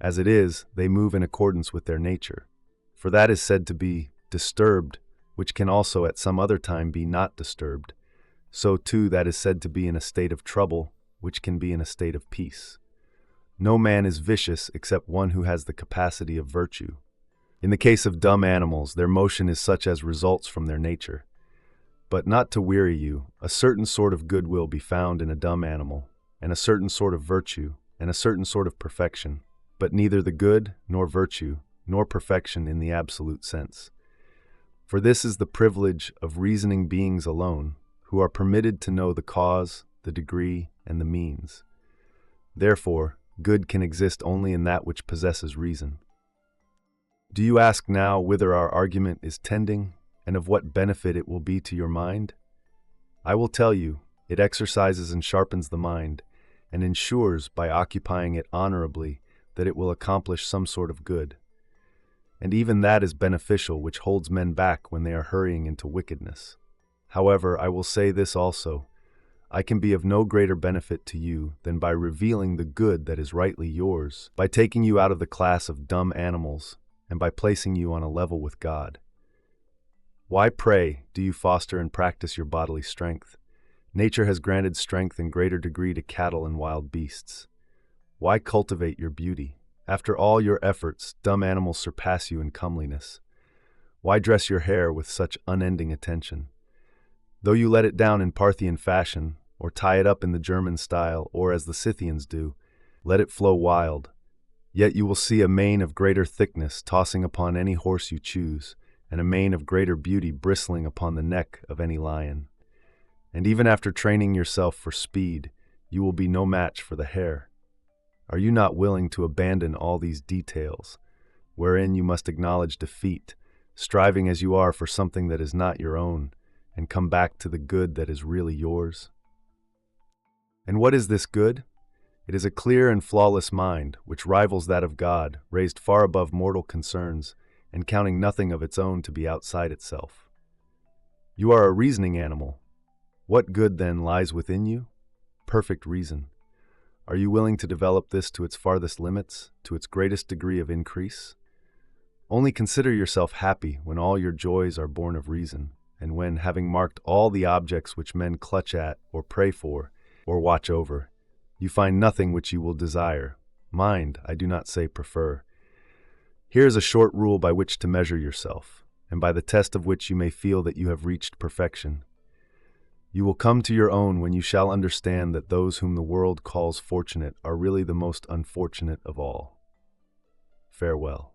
As it is, they move in accordance with their nature. For that is said to be disturbed, which can also at some other time be not disturbed. So too that is said to be in a state of trouble, which can be in a state of peace. No man is vicious except one who has the capacity of virtue. In the case of dumb animals, their motion is such as results from their nature. But not to weary you, a certain sort of good will be found in a dumb animal, and a certain sort of virtue, and a certain sort of perfection, but neither the good, nor virtue, nor perfection in the absolute sense. For this is the privilege of reasoning beings alone, who are permitted to know the cause, the degree, and the means. Therefore, good can exist only in that which possesses reason. Do you ask now whither our argument is tending, and of what benefit it will be to your mind? I will tell you, it exercises and sharpens the mind, and ensures, by occupying it honorably, that it will accomplish some sort of good. And even that is beneficial which holds men back when they are hurrying into wickedness. However, I will say this also: I can be of no greater benefit to you than by revealing the good that is rightly yours, by taking you out of the class of dumb animals, and by placing you on a level with God. Why, pray, do you foster and practice your bodily strength? Nature has granted strength in greater degree to cattle and wild beasts. Why cultivate your beauty? After all your efforts, dumb animals surpass you in comeliness. Why dress your hair with such unending attention? Though you let it down in Parthian fashion, or tie it up in the German style, or as the Scythians do, let it flow wild. Yet you will see a mane of greater thickness tossing upon any horse you choose, and a mane of greater beauty bristling upon the neck of any lion. And even after training yourself for speed, you will be no match for the hare. Are you not willing to abandon all these details, wherein you must acknowledge defeat, striving as you are for something that is not your own, and come back to the good that is really yours? And what is this good? It is a clear and flawless mind, which rivals that of God, raised far above mortal concerns, and counting nothing of its own to be outside itself. You are a reasoning animal. What good, then, lies within you? Perfect reason. Are you willing to develop this to its farthest limits, to its greatest degree of increase? Only consider yourself happy when all your joys are born of reason, and when, having marked all the objects which men clutch at, or pray for, or watch over, you find nothing which you will desire. Mind, I do not say prefer. Here is a short rule by which to measure yourself, and by the test of which you may feel that you have reached perfection. You will come to your own when you shall understand that those whom the world calls fortunate are really the most unfortunate of all. Farewell.